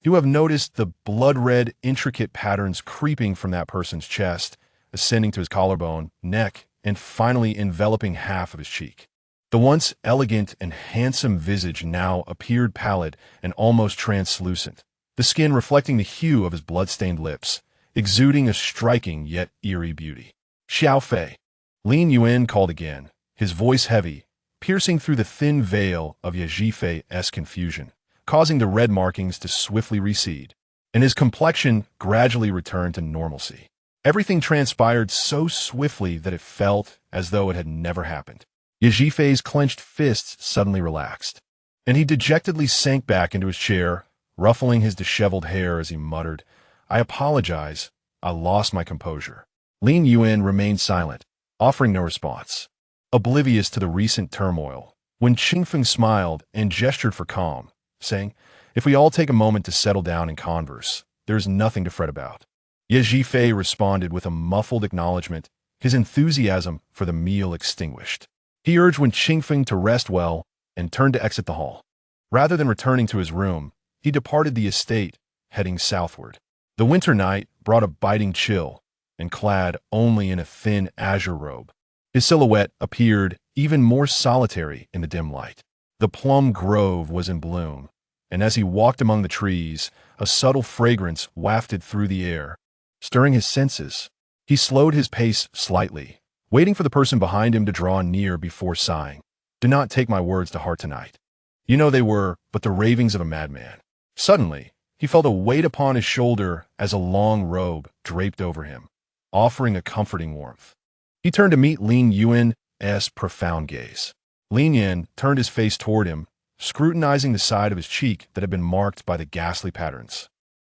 S1: you have noticed the blood-red, intricate patterns creeping from that person's chest, ascending to his collarbone, neck, and finally enveloping half of his cheek. The once elegant and handsome visage now appeared pallid and almost translucent, the skin reflecting the hue of his blood-stained lips, exuding a striking yet eerie beauty. Xiao Fei. Lingyuan called again, his voice heavy, piercing through the thin veil of Ye Zhifei's confusion, causing the red markings to swiftly recede, and his complexion gradually returned to normalcy. Everything transpired so swiftly that it felt as though it had never happened. Ye Zhifei's clenched fists suddenly relaxed, and he dejectedly sank back into his chair, ruffling his disheveled hair as he muttered, "I apologize. I lost my composure." Lingyuan remained silent, offering no response, oblivious to the recent turmoil, when Qingfeng smiled and gestured for calm, saying, "If we all take a moment to settle down and converse, there is nothing to fret about." Ye Zhifei responded with a muffled acknowledgement, his enthusiasm for the meal extinguished. He urged Wen Qingfeng to rest well and turned to exit the hall. Rather than returning to his room, he departed the estate, heading southward. The winter night brought a biting chill, and clad only in a thin azure robe, his silhouette appeared even more solitary in the dim light. The plum grove was in bloom, and as he walked among the trees, a subtle fragrance wafted through the air, stirring his senses. He slowed his pace slightly, waiting for the person behind him to draw near before sighing, "Do not take my words to heart tonight. You know they were but the ravings of a madman." Suddenly, he felt a weight upon his shoulder as a long robe draped over him, offering a comforting warmth. He turned to meet Lingyuan's profound gaze. Lingyuan turned his face toward him, scrutinizing the side of his cheek that had been marked by the ghastly patterns,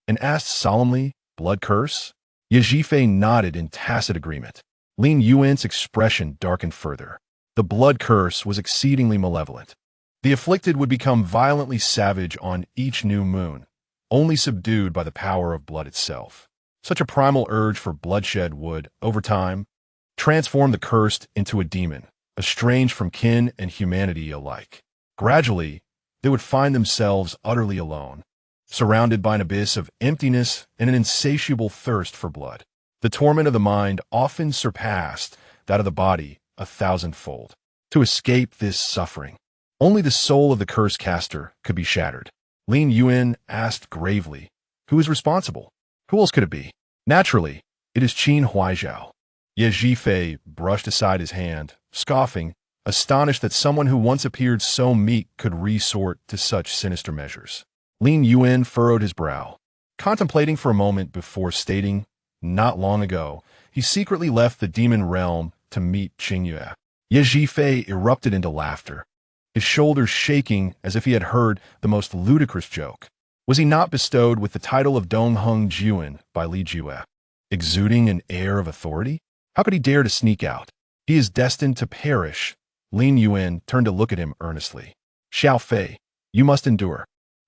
S1: and asked solemnly, "Blood curse?" Ye Zhifei nodded in tacit agreement. Lingyuan's expression darkened further. The blood curse was exceedingly malevolent. The afflicted would become violently savage on each new moon, only subdued by the power of blood itself. Such a primal urge for bloodshed would, over time, transform the cursed into a demon, estranged from kin and humanity alike. Gradually, they would find themselves utterly alone, surrounded by an abyss of emptiness and an insatiable thirst for blood. The torment of the mind often surpassed that of the body 1,000-fold. To escape this suffering, only the soul of the curse caster could be shattered. Lingyuan asked gravely, "Who is responsible? Who else could it be?" "Naturally, it is Qin Huaizhao." Ye Zhifei brushed aside his hand, scoffing, astonished that someone who once appeared so meek could resort to such sinister measures. Lingyuan furrowed his brow, contemplating for a moment before stating, "Not long ago, he secretly left the demon realm to meet Qingyue." Ye Zhifei erupted into laughter, his shoulders shaking as if he had heard the most ludicrous joke. Was he not bestowed with the title of Dongheng Juan by Lingyue, exuding an air of authority? How could he dare to sneak out? He is destined to perish. Lingyuan turned to look at him earnestly. "Xiao Fei, you must endure.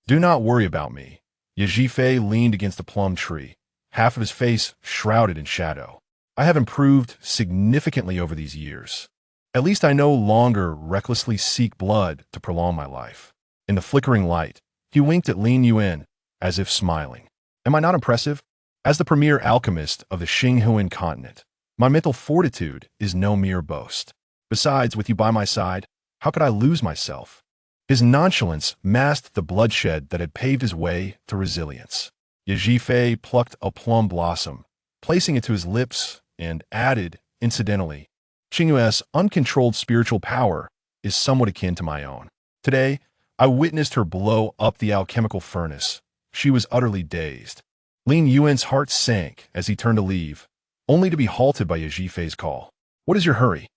S1: Do not worry about me." Ye Zhifei leaned against a plum tree, half of his face shrouded in shadow. "I have improved significantly over these years. At least I no longer recklessly seek blood to prolong my life." In the flickering light, he winked at Lingyuan, as if smiling. "Am I not impressive? As the premier alchemist of the Xinghuan continent, my mental fortitude is no mere boast. Besides, with you by my side, how could I lose myself?" His nonchalance masked the bloodshed that had paved his way to resilience. Ye Zhifei plucked a plum blossom, placing it to his lips, and added, incidentally, "Qingyue's uncontrolled spiritual power is somewhat akin to my own. Today, I witnessed her blow up the alchemical furnace. She was utterly dazed." Lingyuan's heart sank as he turned to leave, only to be halted by Ye Zhifei's call. "What is your hurry?"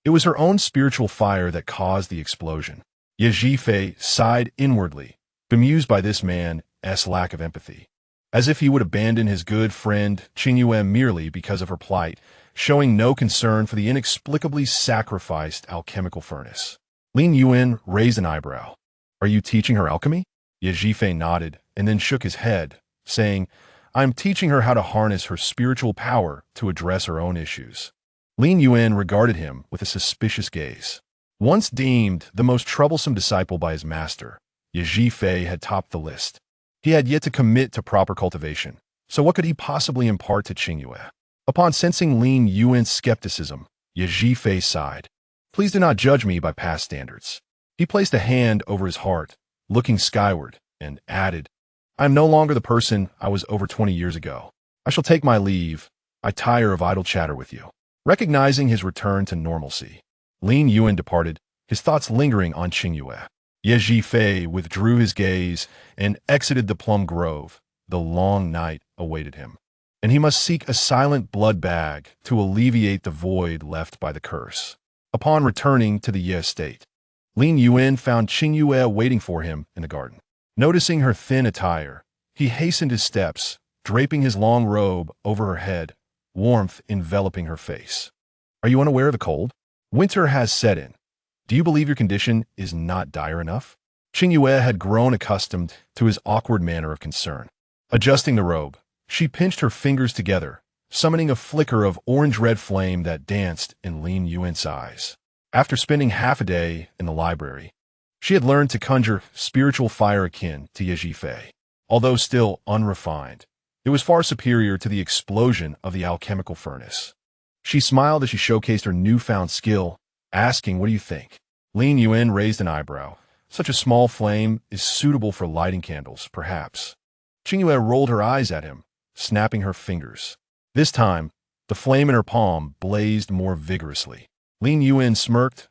S1: It was her own spiritual fire that caused the explosion. Ye Zhifei sighed inwardly, bemused by this man Yuan's lack of empathy. As if he would abandon his good friend Qingyue merely because of her plight, showing no concern for the inexplicably sacrificed alchemical furnace. Lingyuan raised an eyebrow. "Are you teaching her alchemy?" Yejifei nodded and then shook his head, saying, "I'm teaching her how to harness her spiritual power to address her own issues." Lingyuan regarded him with a suspicious gaze. Once deemed the most troublesome disciple by his master, Yejifei had topped the list. He had yet to commit to proper cultivation, so what could he possibly impart to Qingyue? Upon sensing Lingyuan's skepticism, Yejifei sighed. "Please do not judge me by past standards." He placed a hand over his heart, looking skyward, and added, "I am no longer the person I was over 20 years ago. I shall take my leave. I tire of idle chatter with you." Recognizing his return to normalcy, Lingyuan departed, his thoughts lingering on Qingyue. Yejifei withdrew his gaze and exited the plum grove. The long night awaited him, and he must seek a silent blood bag to alleviate the void left by the curse. Upon returning to the Ye estate, Lingyuan found Qingyue waiting for him in the garden. Noticing her thin attire, he hastened his steps, draping his long robe over her head, warmth enveloping her face. "Are you unaware of the cold? Winter has set in. Do you believe your condition is not dire enough?" Qingyue had grown accustomed to his awkward manner of concern. Adjusting the robe, she pinched her fingers together, summoning a flicker of orange-red flame that danced in Lingyuan's eyes. After spending half a day in the library, she had learned to conjure spiritual fire akin to Yejifei. Although still unrefined, it was far superior to the explosion of the alchemical furnace. She smiled as she showcased her newfound skill, asking, "What do you think?" Lingyuan raised an eyebrow. "Such a small flame is suitable for lighting candles, perhaps." Qingyue rolled her eyes at him, snapping her fingers. This time, the flame in her palm blazed more vigorously. Lingyuan smirked.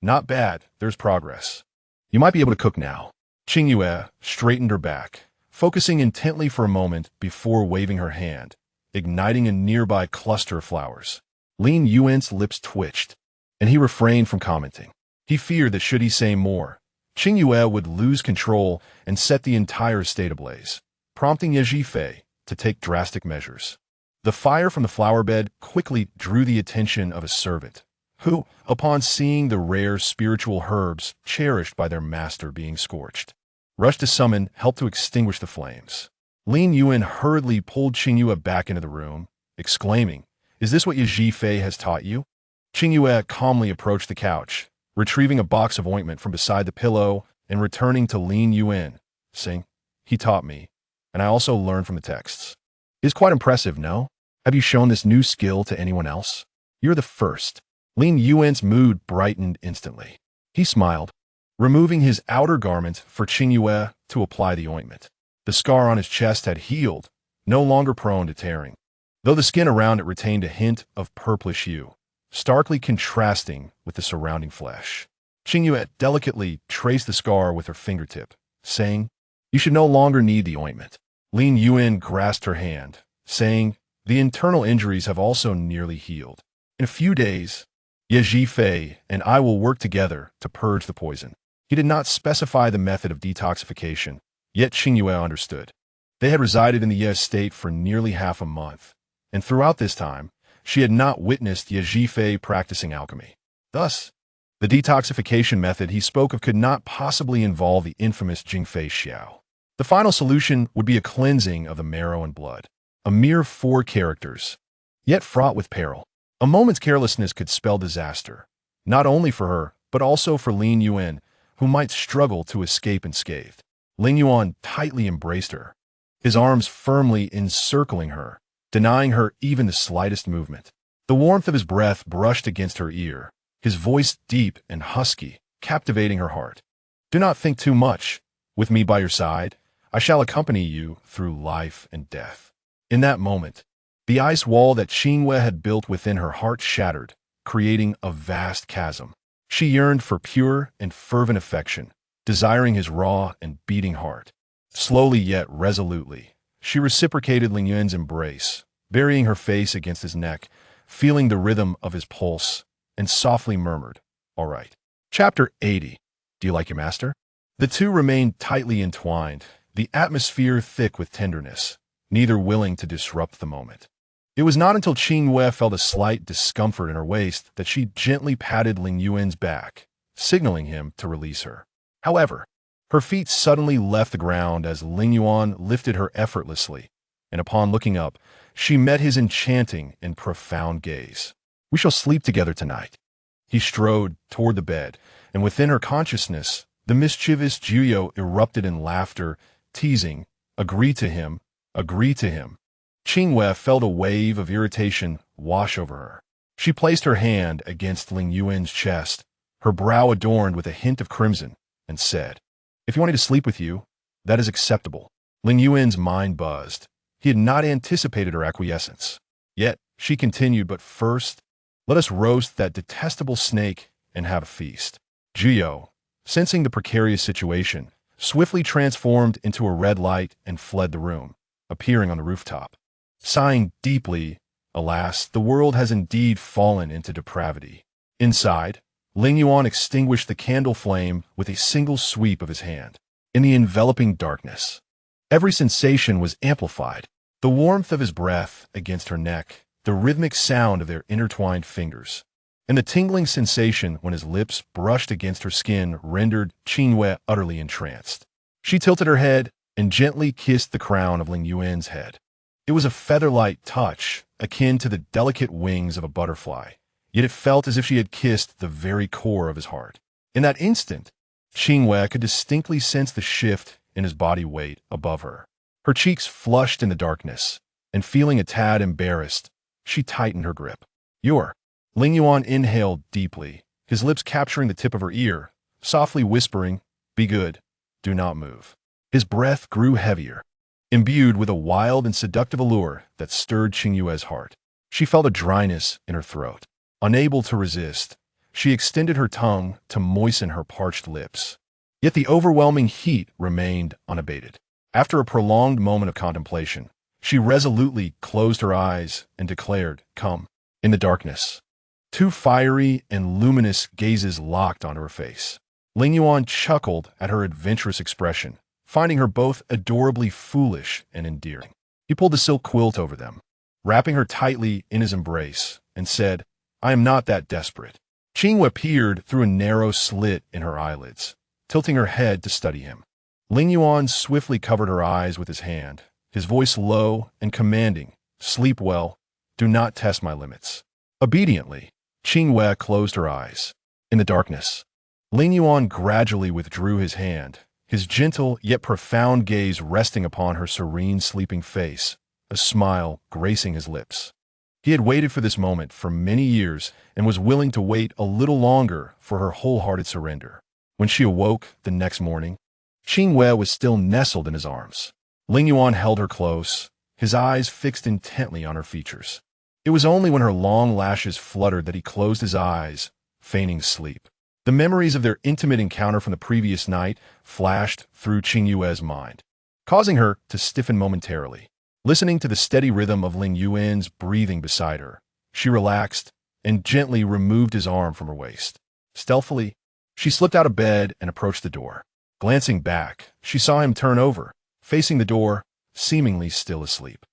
S1: Not bad, there's progress. You might be able to cook now." Qingyue straightened her back, focusing intently for a moment before waving her hand, igniting a nearby cluster of flowers. Lingyuan's lips twitched, and he refrained from commenting. He feared that should he say more, Qingyue would lose control and set the entire estate ablaze, prompting Yejifei to take drastic measures. The fire from the flower bed quickly drew the attention of a servant, who, upon seeing the rare spiritual herbs cherished by their master being scorched, rushed to summon help to extinguish the flames. Lingyuan hurriedly pulled Qingyue back into the room, exclaiming, "Is this what Yejifei has taught you?" Qingyue calmly approached the couch, retrieving a box of ointment from beside the pillow and returning to Lingyuan, saying, "He taught me, and I also learned from the texts. It's quite impressive, no? Have you shown this new skill to anyone else? You're the first." Lingyuan's mood brightened instantly. He smiled, removing his outer garment for Qingyue to apply the ointment. The scar on his chest had healed, no longer prone to tearing, though the skin around it retained a hint of purplish hue, starkly contrasting with the surrounding flesh. Qingyue delicately traced the scar with her fingertip, saying, "You should no longer need the ointment." Lingyuan grasped her hand, saying, "The internal injuries have also nearly healed. In a few days, Yejifei and I will work together to purge the poison." He did not specify the method of detoxification, yet Qingyue understood. They had resided in the Ye estate for nearly half a month, and throughout this time, she had not witnessed Yejifei practicing alchemy. Thus, the detoxification method he spoke of could not possibly involve the infamous Jingfei Xiao. The final solution would be a cleansing of the marrow and blood. A mere 4 characters, yet fraught with peril. A moment's carelessness could spell disaster, not only for her, but also for Lingyuan, who might struggle to escape unscathed. Lingyuan tightly embraced her, his arms firmly encircling her, denying her even the slightest movement. The warmth of his breath brushed against her ear, his voice deep and husky, captivating her heart. "Do not think too much. With me by your side, I shall accompany you through life and death." In that moment, the ice wall that Qingyue had built within her heart shattered, creating a vast chasm. She yearned for pure and fervent affection, desiring his raw and beating heart. Slowly yet resolutely, she reciprocated Lingyuan's embrace, burying her face against his neck, feeling the rhythm of his pulse, and softly murmured, "All right." Chapter 80. Do you like your master? The two remained tightly entwined, the atmosphere thick with tenderness, neither willing to disrupt the moment. It was not until Qingyue felt a slight discomfort in her waist that she gently patted Lingyuan's back, signaling him to release her. However, her feet suddenly left the ground as Lingyuan lifted her effortlessly, and upon looking up, she met his enchanting and profound gaze. "We shall sleep together tonight." He strode toward the bed, and within her consciousness, the mischievous Qingyue erupted in laughter, teasing, "Agree to him, agree to him." Qingyue felt a wave of irritation wash over her. She placed her hand against Lingyuan's chest, her brow adorned with a hint of crimson, and said, "If you want me to sleep with you, that is acceptable." Lingyuan's mind buzzed. He had not anticipated her acquiescence. Yet, she continued, "But first, let us roast that detestable snake and have a feast." Qingyue, sensing the precarious situation, swiftly transformed into a red light and fled the room, appearing on the rooftop. Sighing deeply, alas, the world has indeed fallen into depravity. Inside, Lingyuan extinguished the candle flame with a single sweep of his hand. In the enveloping darkness, every sensation was amplified. The warmth of his breath against her neck, the rhythmic sound of their intertwined fingers, and the tingling sensation when his lips brushed against her skin rendered Qingyue utterly entranced. She tilted her head and gently kissed the crown of Lingyuan's head. It was a feather-light touch, akin to the delicate wings of a butterfly, yet it felt as if she had kissed the very core of his heart. In that instant, Qingyue could distinctly sense the shift in his body weight above her. Her cheeks flushed in the darkness, and feeling a tad embarrassed, she tightened her grip. "You're..." Lingyuan inhaled deeply, his lips capturing the tip of her ear, softly whispering, "Be good, do not move." His breath grew heavier, imbued with a wild and seductive allure that stirred Qingyue's heart. She felt a dryness in her throat. Unable to resist, she extended her tongue to moisten her parched lips. Yet the overwhelming heat remained unabated. After a prolonged moment of contemplation, she resolutely closed her eyes and declared, "Come." In the darkness, two fiery and luminous gazes locked onto her face. Lingyuan chuckled at her adventurous expression, finding her both adorably foolish and endearing. He pulled the silk quilt over them, wrapping her tightly in his embrace, and said, "I am not that desperate." Qingyue peered through a narrow slit in her eyelids, tilting her head to study him. Lingyuan swiftly covered her eyes with his hand, his voice low and commanding, "Sleep well, do not test my limits." Obediently, Qingyue closed her eyes. In the darkness, Lingyuan gradually withdrew his hand, his gentle yet profound gaze resting upon her serene sleeping face, a smile gracing his lips. He had waited for this moment for many years and was willing to wait a little longer for her wholehearted surrender. When she awoke the next morning, Qingyue was still nestled in his arms. Lingyuan held her close, his eyes fixed intently on her features. It was only when her long lashes fluttered that he closed his eyes, feigning sleep. The memories of their intimate encounter from the previous night flashed through Qingyue's mind, causing her to stiffen momentarily. Listening to the steady rhythm of Lingyuan's breathing beside her, she relaxed and gently removed his arm from her waist. Stealthily, she slipped out of bed and approached the door. Glancing back, she saw him turn over, facing the door, seemingly still asleep.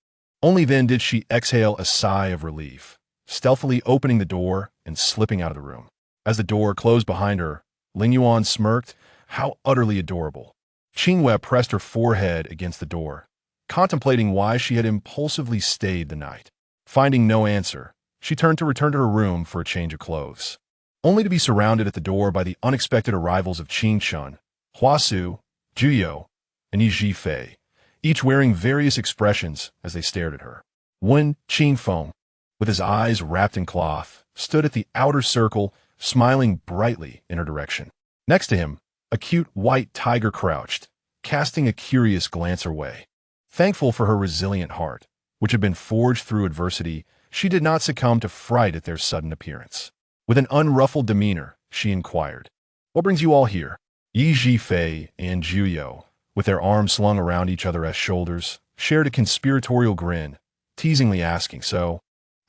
S1: Only then did she exhale a sigh of relief, stealthily opening the door and slipping out of the room. As the door closed behind her, Lingyuan smirked, "How utterly adorable." Qingyue pressed her forehead against the door, contemplating why she had impulsively stayed the night. Finding no answer, she turned to return to her room for a change of clothes, only to be surrounded at the door by the unexpected arrivals of Qingshun, Huasu, Qingyue, and Yizhifei, each wearing various expressions as they stared at her. Wen Qingfeng, with his eyes wrapped in cloth, stood at the outer circle, smiling brightly in her direction. Next to him, a cute white tiger crouched, casting a curious glance her way. Thankful for her resilient heart, which had been forged through adversity, she did not succumb to fright at their sudden appearance. With an unruffled demeanor, she inquired, "What brings you all here?" Yizhifei and Qingyue, with their arms slung around each other as shoulders, shared a conspiratorial grin, teasingly asking, "So,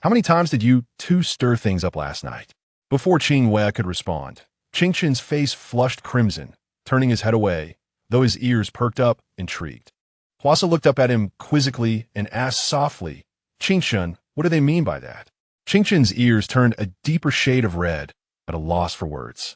S1: how many times did you two stir things up last night?" Before Qingyue could respond, Qingxin's face flushed crimson, turning his head away, though his ears perked up, intrigued. Hwasa looked up at him quizzically and asked softly, "Qingshun, what do they mean by that?" Qingshun's ears turned a deeper shade of red, at a loss for words.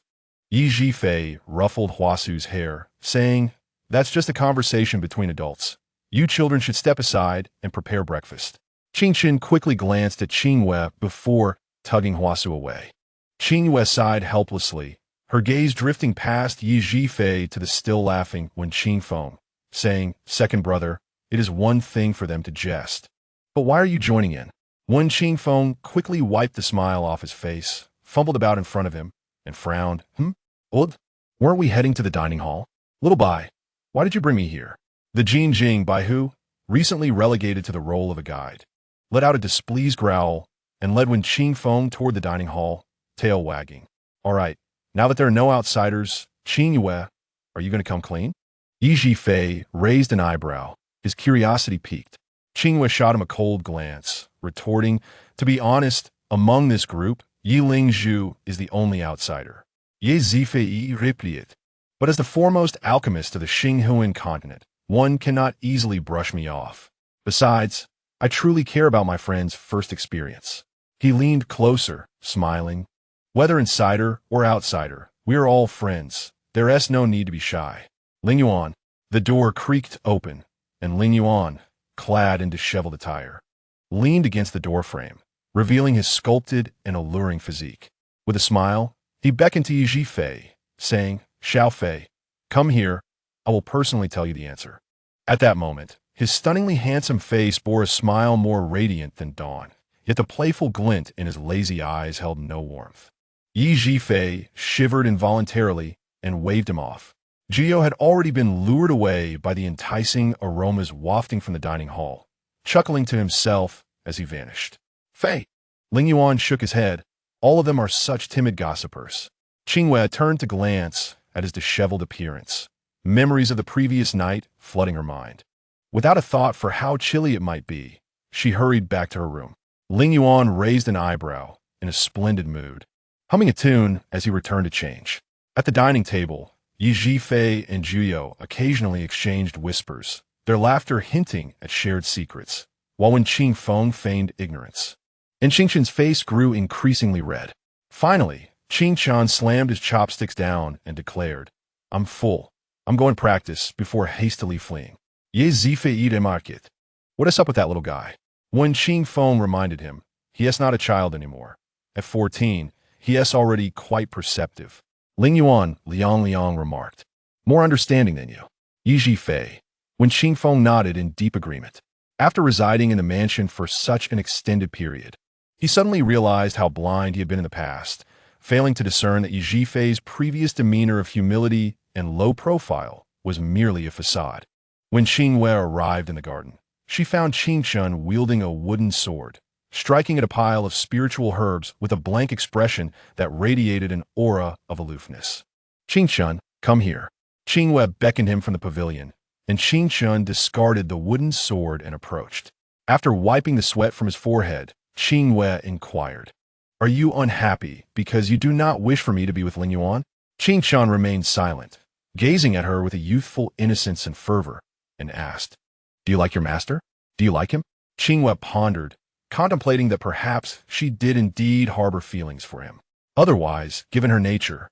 S1: Yi Zhifei ruffled Huasu's hair, saying, "That's just a conversation between adults. You children should step aside and prepare breakfast." Qingshun quickly glanced at Qingyue before tugging Huasu away. Qingyue sighed helplessly, her gaze drifting past Yi Zhifei to the still laughing Wen Qingfeng, saying, "Second brother, it is one thing for them to jest. But why are you joining in?" Wen Qingfeng quickly wiped the smile off his face, fumbled about in front of him, and frowned. Old? Weren't we heading to the dining hall? Little Bai, why did you bring me here?" The Jing Bai Hu, recently relegated to the role of a guide, let out a displeased growl and led Wen Qingfeng toward the dining hall, tail wagging. "All right, now that there are no outsiders, Qingyue, are you going to come clean?" Yi Zhifei raised an eyebrow, his curiosity piqued. Qingyue shot him a cold glance, retorting, "To be honest, among this group, Yi Lingzhu is the only outsider. Ye Zifei replied. But as the foremost alchemist of the Xinghuan continent, one cannot easily brush me off. Besides, I truly care about my friend's first experience." He leaned closer, smiling. "Whether insider or outsider, we are all friends. There's no need to be shy." Lingyuan. The door creaked open, and Lingyuan, clad in disheveled attire, leaned against the doorframe, revealing his sculpted and alluring physique. With a smile, he beckoned to Yi Zhifei, saying, "Xiao Fei, come here. I will personally tell you the answer." At that moment, his stunningly handsome face bore a smile more radiant than dawn, yet the playful glint in his lazy eyes held no warmth. Yi Zhifei shivered involuntarily and waved him off. Gio had already been lured away by the enticing aromas wafting from the dining hall, chuckling to himself as he vanished. "Fei!" Lingyuan shook his head. "All of them are such timid gossipers." Qingyue turned to glance at his disheveled appearance, memories of the previous night flooding her mind. Without a thought for how chilly it might be, she hurried back to her room. Lingyuan raised an eyebrow, in a splendid mood, humming a tune as he returned to change. At the dining table, Yi Zhifei and Juyo occasionally exchanged whispers, their laughter hinting at shared secrets, while Wen Qingfeng feigned ignorance. And Qingshun's face grew increasingly red. Finally, Qingchan slammed his chopsticks down and declared, "I'm full. I'm going to practice before hastily fleeing." Ye Zifei de market. "What is up with that little guy?" Wen Qingfeng reminded him, "He is not a child anymore. At 14, he is already quite perceptive." Lingyuan, Liang remarked, "More understanding than you." Yi Zhifei. Wen Qingfeng nodded in deep agreement. After residing in the mansion for such an extended period, he suddenly realized how blind he had been in the past, failing to discern that Yi Zhifei's previous demeanor of humility and low profile was merely a facade. When Qingyue arrived in the garden, she found Qingshun wielding a wooden sword, striking at a pile of spiritual herbs with a blank expression that radiated an aura of aloofness. "Qingshun, come here." Qingyue beckoned him from the pavilion, and Qingshun discarded the wooden sword and approached. After wiping the sweat from his forehead, Qingyue inquired, "Are you unhappy because you do not wish for me to be with Lingyuan?" Qingshun remained silent, gazing at her with a youthful innocence and fervor, and asked, "Do you like your master? Do you like him?" Qingyue pondered, contemplating that perhaps she did indeed harbor feelings for him. Otherwise, given her nature,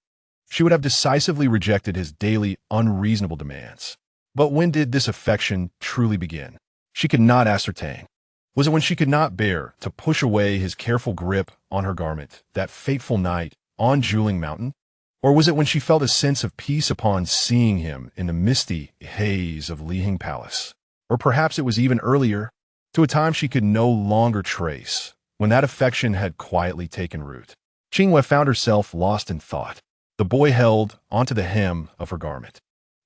S1: she would have decisively rejected his daily unreasonable demands. But when did this affection truly begin? She could not ascertain. Was it when she could not bear to push away his careful grip on her garment that fateful night on Juling Mountain? Or was it when she felt a sense of peace upon seeing him in the misty haze of Lihing Palace? Or perhaps it was even earlier, to a time she could no longer trace, when that affection had quietly taken root. Qingyue found herself lost in thought. The boy held onto the hem of her garment,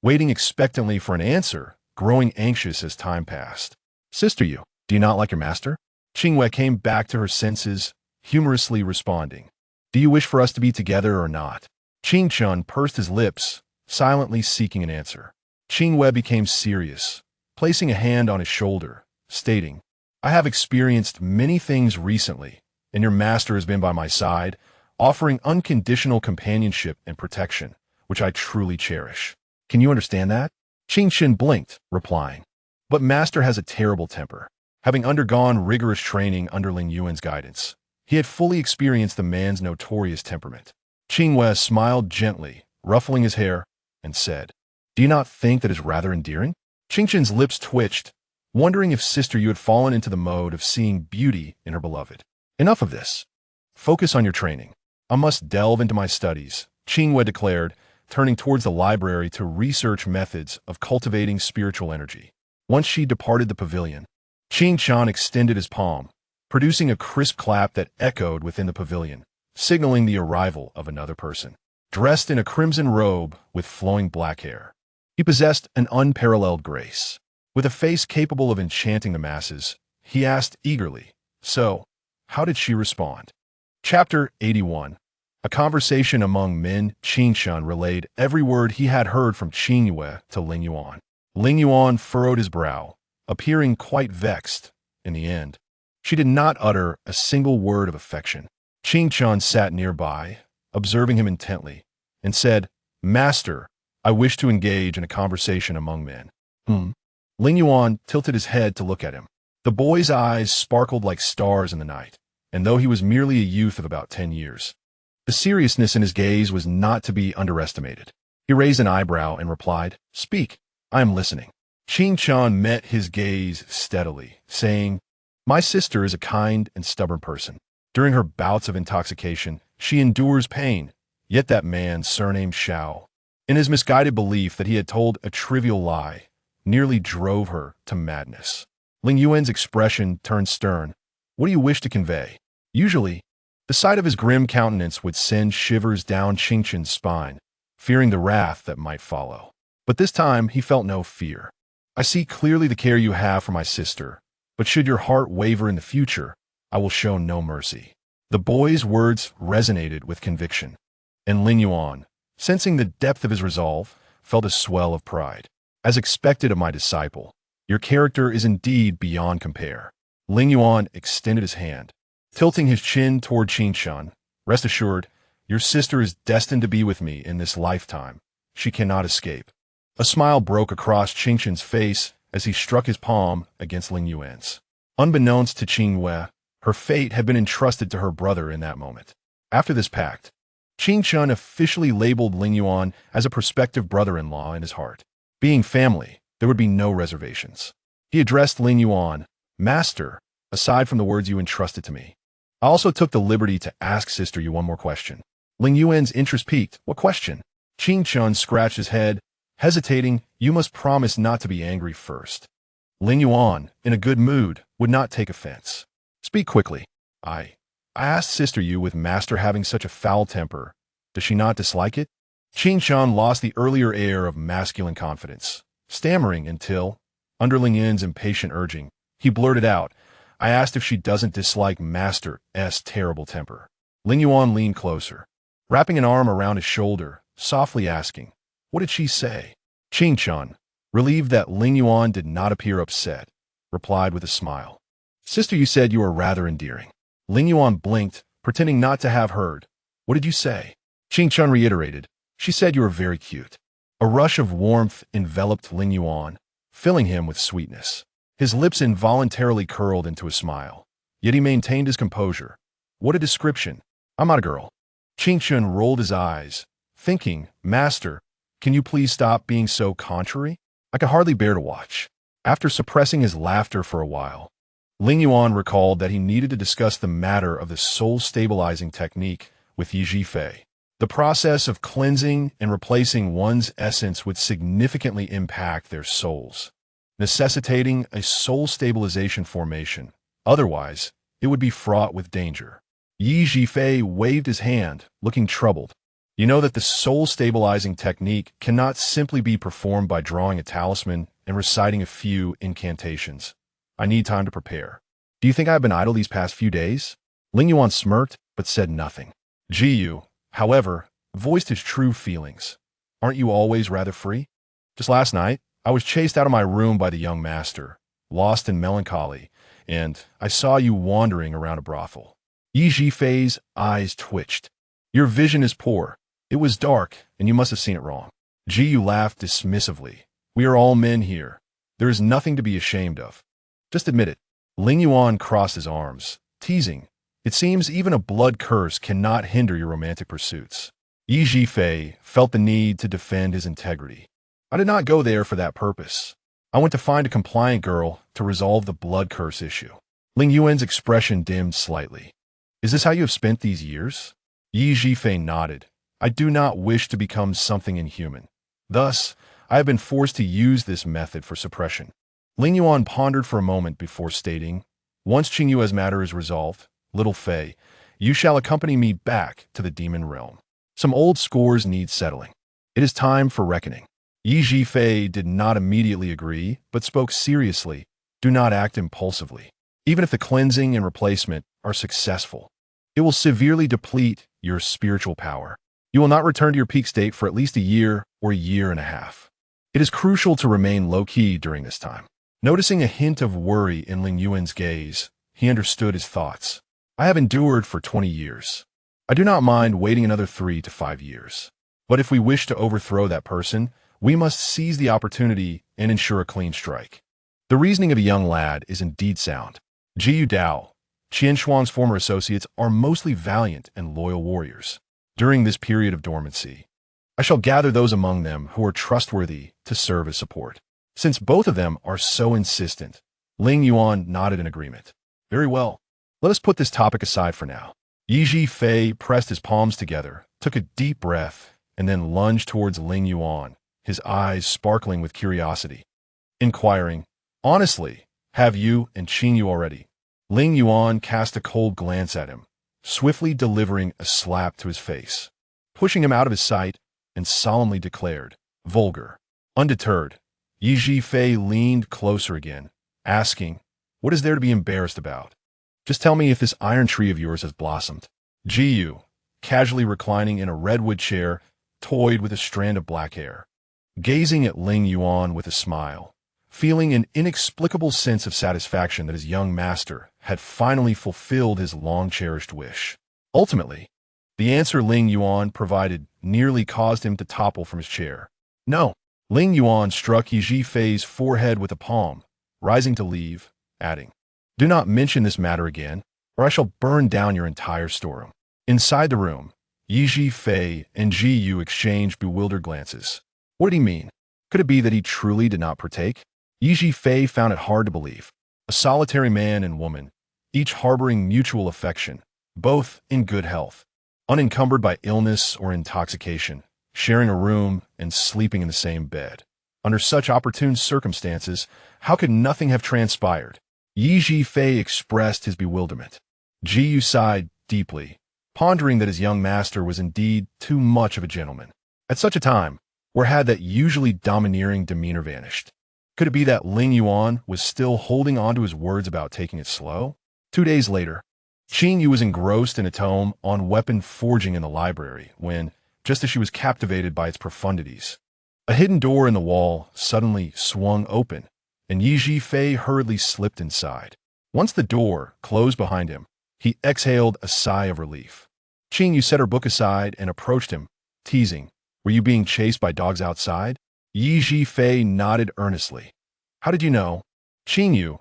S1: waiting expectantly for an answer, growing anxious as time passed. "Sister Yu, do you not like your master?" Qingyue came back to her senses, humorously responding, "Do you wish for us to be together or not?" Qingshun pursed his lips, silently seeking an answer. Qingyue became serious, placing a hand on his shoulder, stating, "I have experienced many things recently, and your master has been by my side, offering unconditional companionship and protection, which I truly cherish. Can you understand that?" Qingyue blinked, replying, "But Master has a terrible temper." Having undergone rigorous training under Lingyuan's guidance, he had fully experienced the man's notorious temperament. Qingyue smiled gently, ruffling his hair, and said, "Do you not think that is rather endearing?" Qingyue's lips twitched, wondering if Sister Yu had fallen into the mode of seeing beauty in her beloved. "Enough of this. Focus on your training. I must delve into my studies," Qingyue declared, turning towards the library to research methods of cultivating spiritual energy. Once she departed the pavilion, Qingyue extended his palm, producing a crisp clap that echoed within the pavilion, signaling the arrival of another person. Dressed in a crimson robe with flowing black hair, he possessed an unparalleled grace. With a face capable of enchanting the masses, he asked eagerly, "So, how did she respond?" Chapter 81. A conversation among men. Qingyue relayed every word he had heard from Qingyue to Lingyuan. Lingyuan furrowed his brow, appearing quite vexed. In the end, she did not utter a single word of affection. Qingyue sat nearby, observing him intently, and said, "Master, I wish to engage in a conversation among men." Lingyuan tilted his head to look at him. The boy's eyes sparkled like stars in the night, and though he was merely a youth of about 10 years, the seriousness in his gaze was not to be underestimated. He raised an eyebrow and replied, "Speak, I am listening." Qingyue met his gaze steadily, saying, "My sister is a kind and stubborn person. During her bouts of intoxication, she endures pain, yet that man, surnamed Shao, in his misguided belief that he had told a trivial lie, nearly drove her to madness." Lingyuan's expression turned stern. "What do you wish to convey?" Usually, the sight of his grim countenance would send shivers down Qingyue's spine, fearing the wrath that might follow. But this time he felt no fear. "I see clearly the care you have for my sister, but should your heart waver in the future, I will show no mercy." The boy's words resonated with conviction, and Lingyuan, sensing the depth of his resolve, felt a swell of pride. "As expected of my disciple, your character is indeed beyond compare." Lingyuan extended his hand, tilting his chin toward Qingyue. "Rest assured, your sister is destined to be with me in this lifetime. She cannot escape." A smile broke across Qingyue's face as he struck his palm against Lingyuan's. Unbeknownst to Qingyue, her fate had been entrusted to her brother in that moment. After this pact, Qingyue officially labeled Lingyuan as a prospective brother-in-law in his heart. Being family, there would be no reservations. He addressed Lingyuan, "Master, aside from the words you entrusted to me, I also took the liberty to ask Sister Yu one more question." Lingyuan's interest piqued. "What question?" Qingyue scratched his head, hesitating. "You must promise not to be angry first." Lingyuan, in a good mood, would not take offense. "Speak quickly." I asked Sister Yu, with Master having such a foul temper, does she not dislike it?" Qingyue lost the earlier air of masculine confidence, stammering until, under Lingyuan's impatient urging, he blurted out, "I asked if she doesn't dislike Master's terrible temper." Lingyuan leaned closer, wrapping an arm around his shoulder, softly asking, "What did she say?" Qingyue, relieved that Lingyuan did not appear upset, replied with a smile, "Sister, you said you were rather endearing." Lingyuan blinked, pretending not to have heard. "What did you say?" Qingyue reiterated, "She said you were very cute." A rush of warmth enveloped Lingyuan, filling him with sweetness. His lips involuntarily curled into a smile, yet he maintained his composure. "What a description! I'm not a girl." Qingyue rolled his eyes, thinking, "Master, can you please stop being so contrary? I can hardly bear to watch." After suppressing his laughter for a while, Lingyuan recalled that he needed to discuss the matter of the soul-stabilizing technique with Yi Zhifei. The process of cleansing and replacing one's essence would significantly impact their souls, necessitating a soul stabilization formation. Otherwise, it would be fraught with danger. Yi Zhifei waved his hand, looking troubled. "You know that the soul-stabilizing technique cannot simply be performed by drawing a talisman and reciting a few incantations. I need time to prepare. Do you think I have been idle these past few days?" Lingyuan smirked, but said nothing. Qingyue, however, voiced his true feelings. "Aren't you always rather free? Just last night, I was chased out of my room by the young master, lost in melancholy, and I saw you wandering around a brothel." Yi Zhifei's eyes twitched. "Your vision is poor. It was dark, and you must have seen it wrong." Qingyue laughed dismissively. We are all men here. There is nothing to be ashamed of. Just admit it. Lingyuan crossed his arms, teasing. It seems even a blood curse cannot hinder your romantic pursuits. Yi Zhifei felt the need to defend his integrity. I did not go there for that purpose. I went to find a compliant girl to resolve the blood curse issue. Lingyuan's expression dimmed slightly. Is this how you have spent these years? Yi Zhifei nodded. I do not wish to become something inhuman. Thus, I have been forced to use this method for suppression. Lingyuan pondered for a moment before stating, once Qingyue's matter is resolved, little Fei, you shall accompany me back to the demon realm. Some old scores need settling. It is time for reckoning. Yi Zhifei did not immediately agree, but spoke seriously. Do not act impulsively. Even if the cleansing and replacement are successful, it will severely deplete your spiritual power. You will not return to your peak state for at least a year or a year and a half. It is crucial to remain low-key during this time. Noticing a hint of worry in Lingyuan's gaze, he understood his thoughts. I have endured for 20 years. I do not mind waiting another 3 to 5 years. But if we wish to overthrow that person, we must seize the opportunity and ensure a clean strike. The reasoning of a young lad is indeed sound. Jiyu Dao, Qianshuang's former associates, are mostly valiant and loyal warriors. During this period of dormancy, I shall gather those among them who are trustworthy to serve as support. Since both of them are so insistent, Lingyuan nodded in agreement. Very well. Let us put this topic aside for now. Yi Zhifei pressed his palms together, took a deep breath, and then lunged towards Lingyuan, his eyes sparkling with curiosity. Inquiring, honestly, have you and Qingyue already? Lingyuan cast a cold glance at him, swiftly delivering a slap to his face, pushing him out of his sight, and solemnly declared, vulgar. Undeterred, Yi Zhifei leaned closer again, asking, what is there to be embarrassed about? Just tell me if this iron tree of yours has blossomed. Jiyu, casually reclining in a redwood chair, toyed with a strand of black hair, gazing at Lingyuan with a smile, feeling an inexplicable sense of satisfaction that his young master had finally fulfilled his long-cherished wish. Ultimately, the answer Lingyuan provided nearly caused him to topple from his chair. No. Lingyuan struck Yi Zhifei's forehead with a palm, rising to leave, adding, do not mention this matter again, or I shall burn down your entire storeroom. Inside the room, Yi Zhifei and Jiyu exchanged bewildered glances. What did he mean? Could it be that he truly did not partake? Yi Zhifei found it hard to believe. A solitary man and woman, each harboring mutual affection, both in good health, unencumbered by illness or intoxication, sharing a room and sleeping in the same bed. Under such opportune circumstances, how could nothing have transpired? Yi Zhifei expressed his bewilderment. Jiyu sighed deeply, pondering that his young master was indeed too much of a gentleman. At such a time, where had that usually domineering demeanor vanished? Could it be that Lingyuan was still holding on to his words about taking it slow? 2 days later, Qingyue was engrossed in a tome on weapon forging in the library when, just as she was captivated by its profundities, a hidden door in the wall suddenly swung open, and Yi Zhifei hurriedly slipped inside. Once the door closed behind him, he exhaled a sigh of relief. Qingyue set her book aside and approached him, teasing, were you being chased by dogs outside? Yi Zhifei nodded earnestly. How did you know? Qingyue.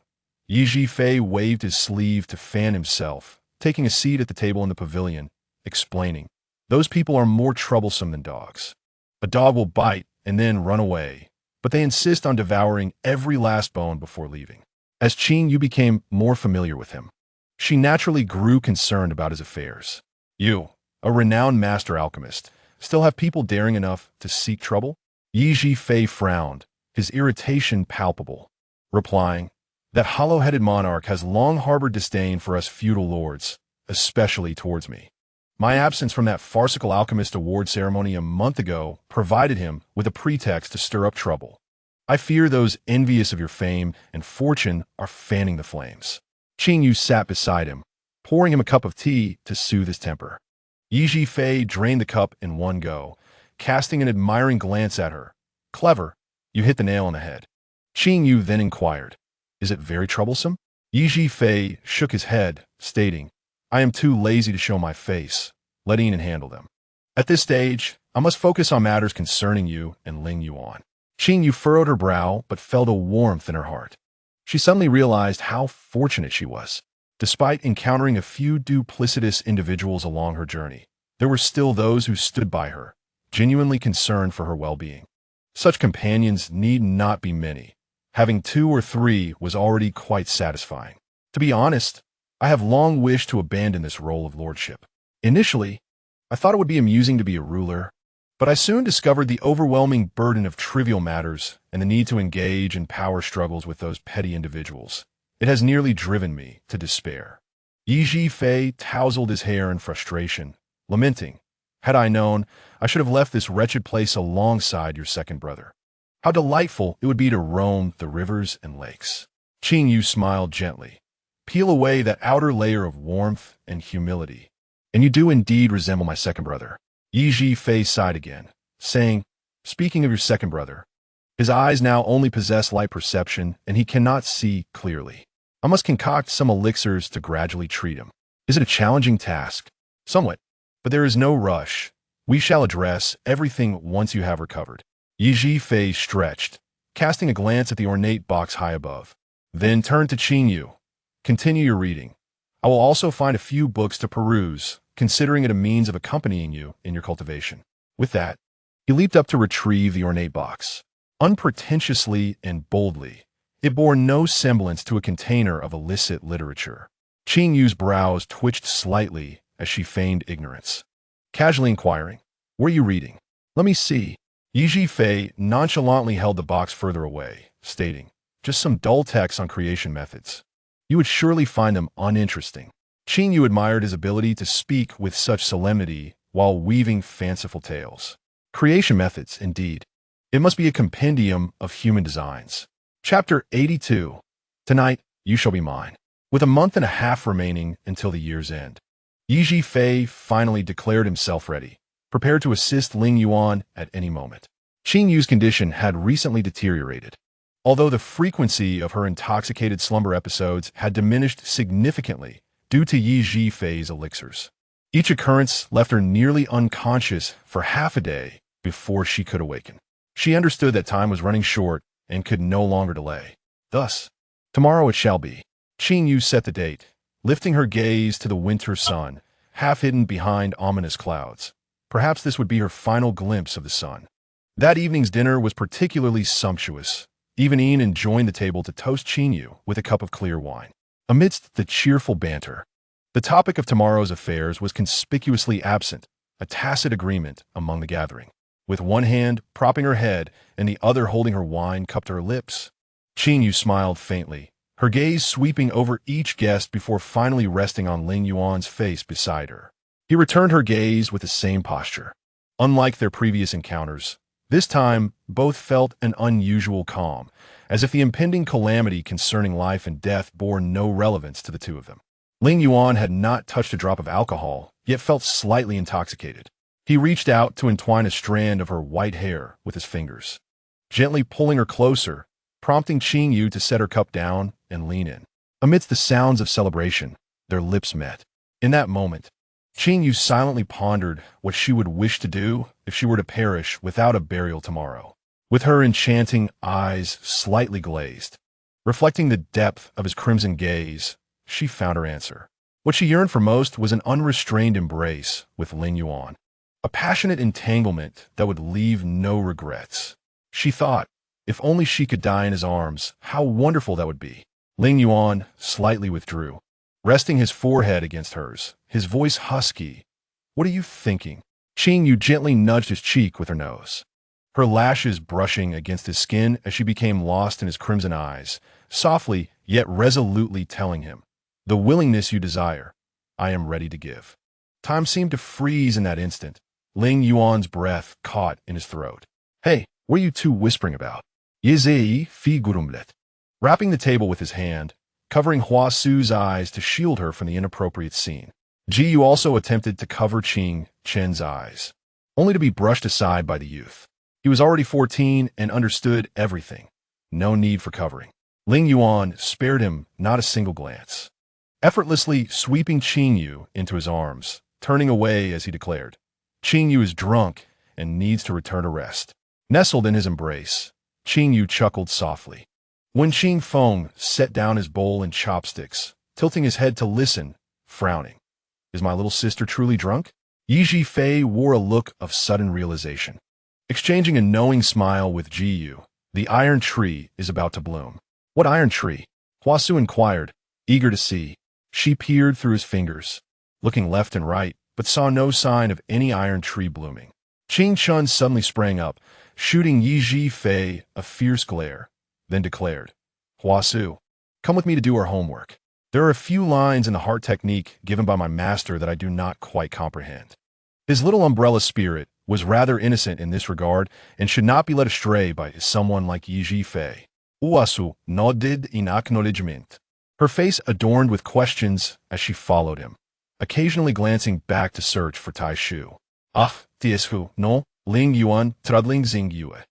S1: Yi Zhifei waved his sleeve to fan himself, taking a seat at the table in the pavilion, explaining, those people are more troublesome than dogs. A dog will bite and then run away, but they insist on devouring every last bone before leaving. As Qingyue became more familiar with him, she naturally grew concerned about his affairs. You, a renowned master alchemist, still have people daring enough to seek trouble? Yi Zhifei frowned, his irritation palpable, replying, that hollow-headed monarch has long harbored disdain for us feudal lords, especially towards me. My absence from that farcical alchemist award ceremony a month ago provided him with a pretext to stir up trouble. I fear those envious of your fame and fortune are fanning the flames. Qingyue sat beside him, pouring him a cup of tea to soothe his temper. Yi Zhifei drained the cup in one go, casting an admiring glance at her. Clever, you hit the nail on the head. Qingyue then inquired, is it very troublesome? Yi Zhifei shook his head, stating, I am too lazy to show my face. Let Ian handle them. At this stage, I must focus on matters concerning you and Lingyuan. Qingyue furrowed her brow, but felt a warmth in her heart. She suddenly realized how fortunate she was. Despite encountering a few duplicitous individuals along her journey, there were still those who stood by her, genuinely concerned for her well-being. Such companions need not be many. Having 2 or 3 was already quite satisfying. To be honest, I have long wished to abandon this role of lordship. Initially, I thought it would be amusing to be a ruler, but I soon discovered the overwhelming burden of trivial matters and the need to engage in power struggles with those petty individuals. It has nearly driven me to despair. Yi Fei tousled his hair in frustration, lamenting, "Had I known, I should have left this wretched place alongside your second brother. How delightful it would be to roam the rivers and lakes." Qingyue smiled gently. "Peel away that outer layer of warmth and humility, and you do indeed resemble my second brother." Yi Fei sighed again, saying, "Speaking of your second brother, his eyes now only possess light perception, and he cannot see clearly. I must concoct some elixirs to gradually treat him. Is it a challenging task? Somewhat, but there is no rush. We shall address everything once you have recovered." Yi Fei stretched, casting a glance at the ornate box high above. Then turned to Qingyue. "Continue your reading. I will also find a few books to peruse, considering it a means of accompanying you in your cultivation." With that, he leaped up to retrieve the ornate box. Unpretentiously and boldly, it bore no semblance to a container of illicit literature. Qingyue's brows twitched slightly as she feigned ignorance. Casually inquiring, "What are you reading?" "Let me see." Yi Fei nonchalantly held the box further away, stating, "Just some dull text on creation methods. You would surely find them uninteresting." Qingyue admired his ability to speak with such solemnity while weaving fanciful tales. Creation methods, indeed. It must be a compendium of human designs. Chapter 82. Tonight, you shall be mine. With a month and a half remaining until the year's end, Yi Fei finally declared himself ready, prepared to assist Lingyuan at any moment. Qingyue's condition had recently deteriorated. Although the frequency of her intoxicated slumber episodes had diminished significantly due to Yi Fei's elixirs, each occurrence left her nearly unconscious for half a day before she could awaken. She understood that time was running short and could no longer delay. Thus, tomorrow it shall be. Qingyue set the date, lifting her gaze to the winter sun, half hidden behind ominous clouds. Perhaps this would be her final glimpse of the sun. That evening's dinner was particularly sumptuous. Even Ian joined the table to toast Qingyue with a cup of clear wine. Amidst the cheerful banter, the topic of tomorrow's affairs was conspicuously absent, a tacit agreement among the gathering. With one hand propping her head and the other holding her wine cup to her lips, Qingyue smiled faintly, her gaze sweeping over each guest before finally resting on Lingyuan's face beside her. He returned her gaze with the same posture. Unlike their previous encounters, this time both felt an unusual calm, as if the impending calamity concerning life and death bore no relevance to the two of them. Lingyuan had not touched a drop of alcohol, yet felt slightly intoxicated. He reached out to entwine a strand of her white hair with his fingers, gently pulling her closer, prompting Qingyue to set her cup down and lean in. Amidst the sounds of celebration, their lips met. In that moment, Qingyue silently pondered what she would wish to do if she were to perish without a burial tomorrow. With her enchanting eyes slightly glazed, reflecting the depth of his crimson gaze, she found her answer. What she yearned for most was an unrestrained embrace with Lingyuan, a passionate entanglement that would leave no regrets. She thought, if only she could die in his arms, how wonderful that would be. Lingyuan slightly withdrew, resting his forehead against hers, his voice husky. "What are you thinking?" Qingyue gently nudged his cheek with her nose, her lashes brushing against his skin as she became lost in his crimson eyes, softly yet resolutely telling him, "The willingness you desire, I am ready to give." Time seemed to freeze in that instant. Lingyuan's breath caught in his throat. "Hey, what are you two whispering about?" Yizei fi gurumlet. Wrapping the table with his hand, covering Hua Su's eyes to shield her from the inappropriate scene, Jiyu also attempted to cover Chen's eyes, only to be brushed aside by the youth. He was already 14 and understood everything. No need for covering. Lingyuan spared him not a single glance, effortlessly sweeping Qingyue into his arms, turning away as he declared, "Qingyue is drunk and needs to return to rest." Nestled in his embrace, Qingyue chuckled softly. When Qin Feng set down his bowl and chopsticks, tilting his head to listen, frowning. Is my little sister truly drunk? Yi Zhifei wore a look of sudden realization. Exchanging a knowing smile with Jiyu, the iron tree is about to bloom. What iron tree? Huasu inquired, eager to see. She peered through his fingers, looking left and right, but saw no sign of any iron tree blooming. Qin Chun suddenly sprang up, shooting Yi Zhifei a fierce glare, then declared, Huasu, come with me to do our homework. There are a few lines in the heart technique given by my master that I do not quite comprehend. His little umbrella spirit was rather innocent in this regard and should not be led astray by someone like Yi Zhifei. Huasu nodded in acknowledgement, her face adorned with questions as she followed him, occasionally glancing back to search for Tai Shu. Ah, Tieshu, no, Lingyuan, trudling Xingyue.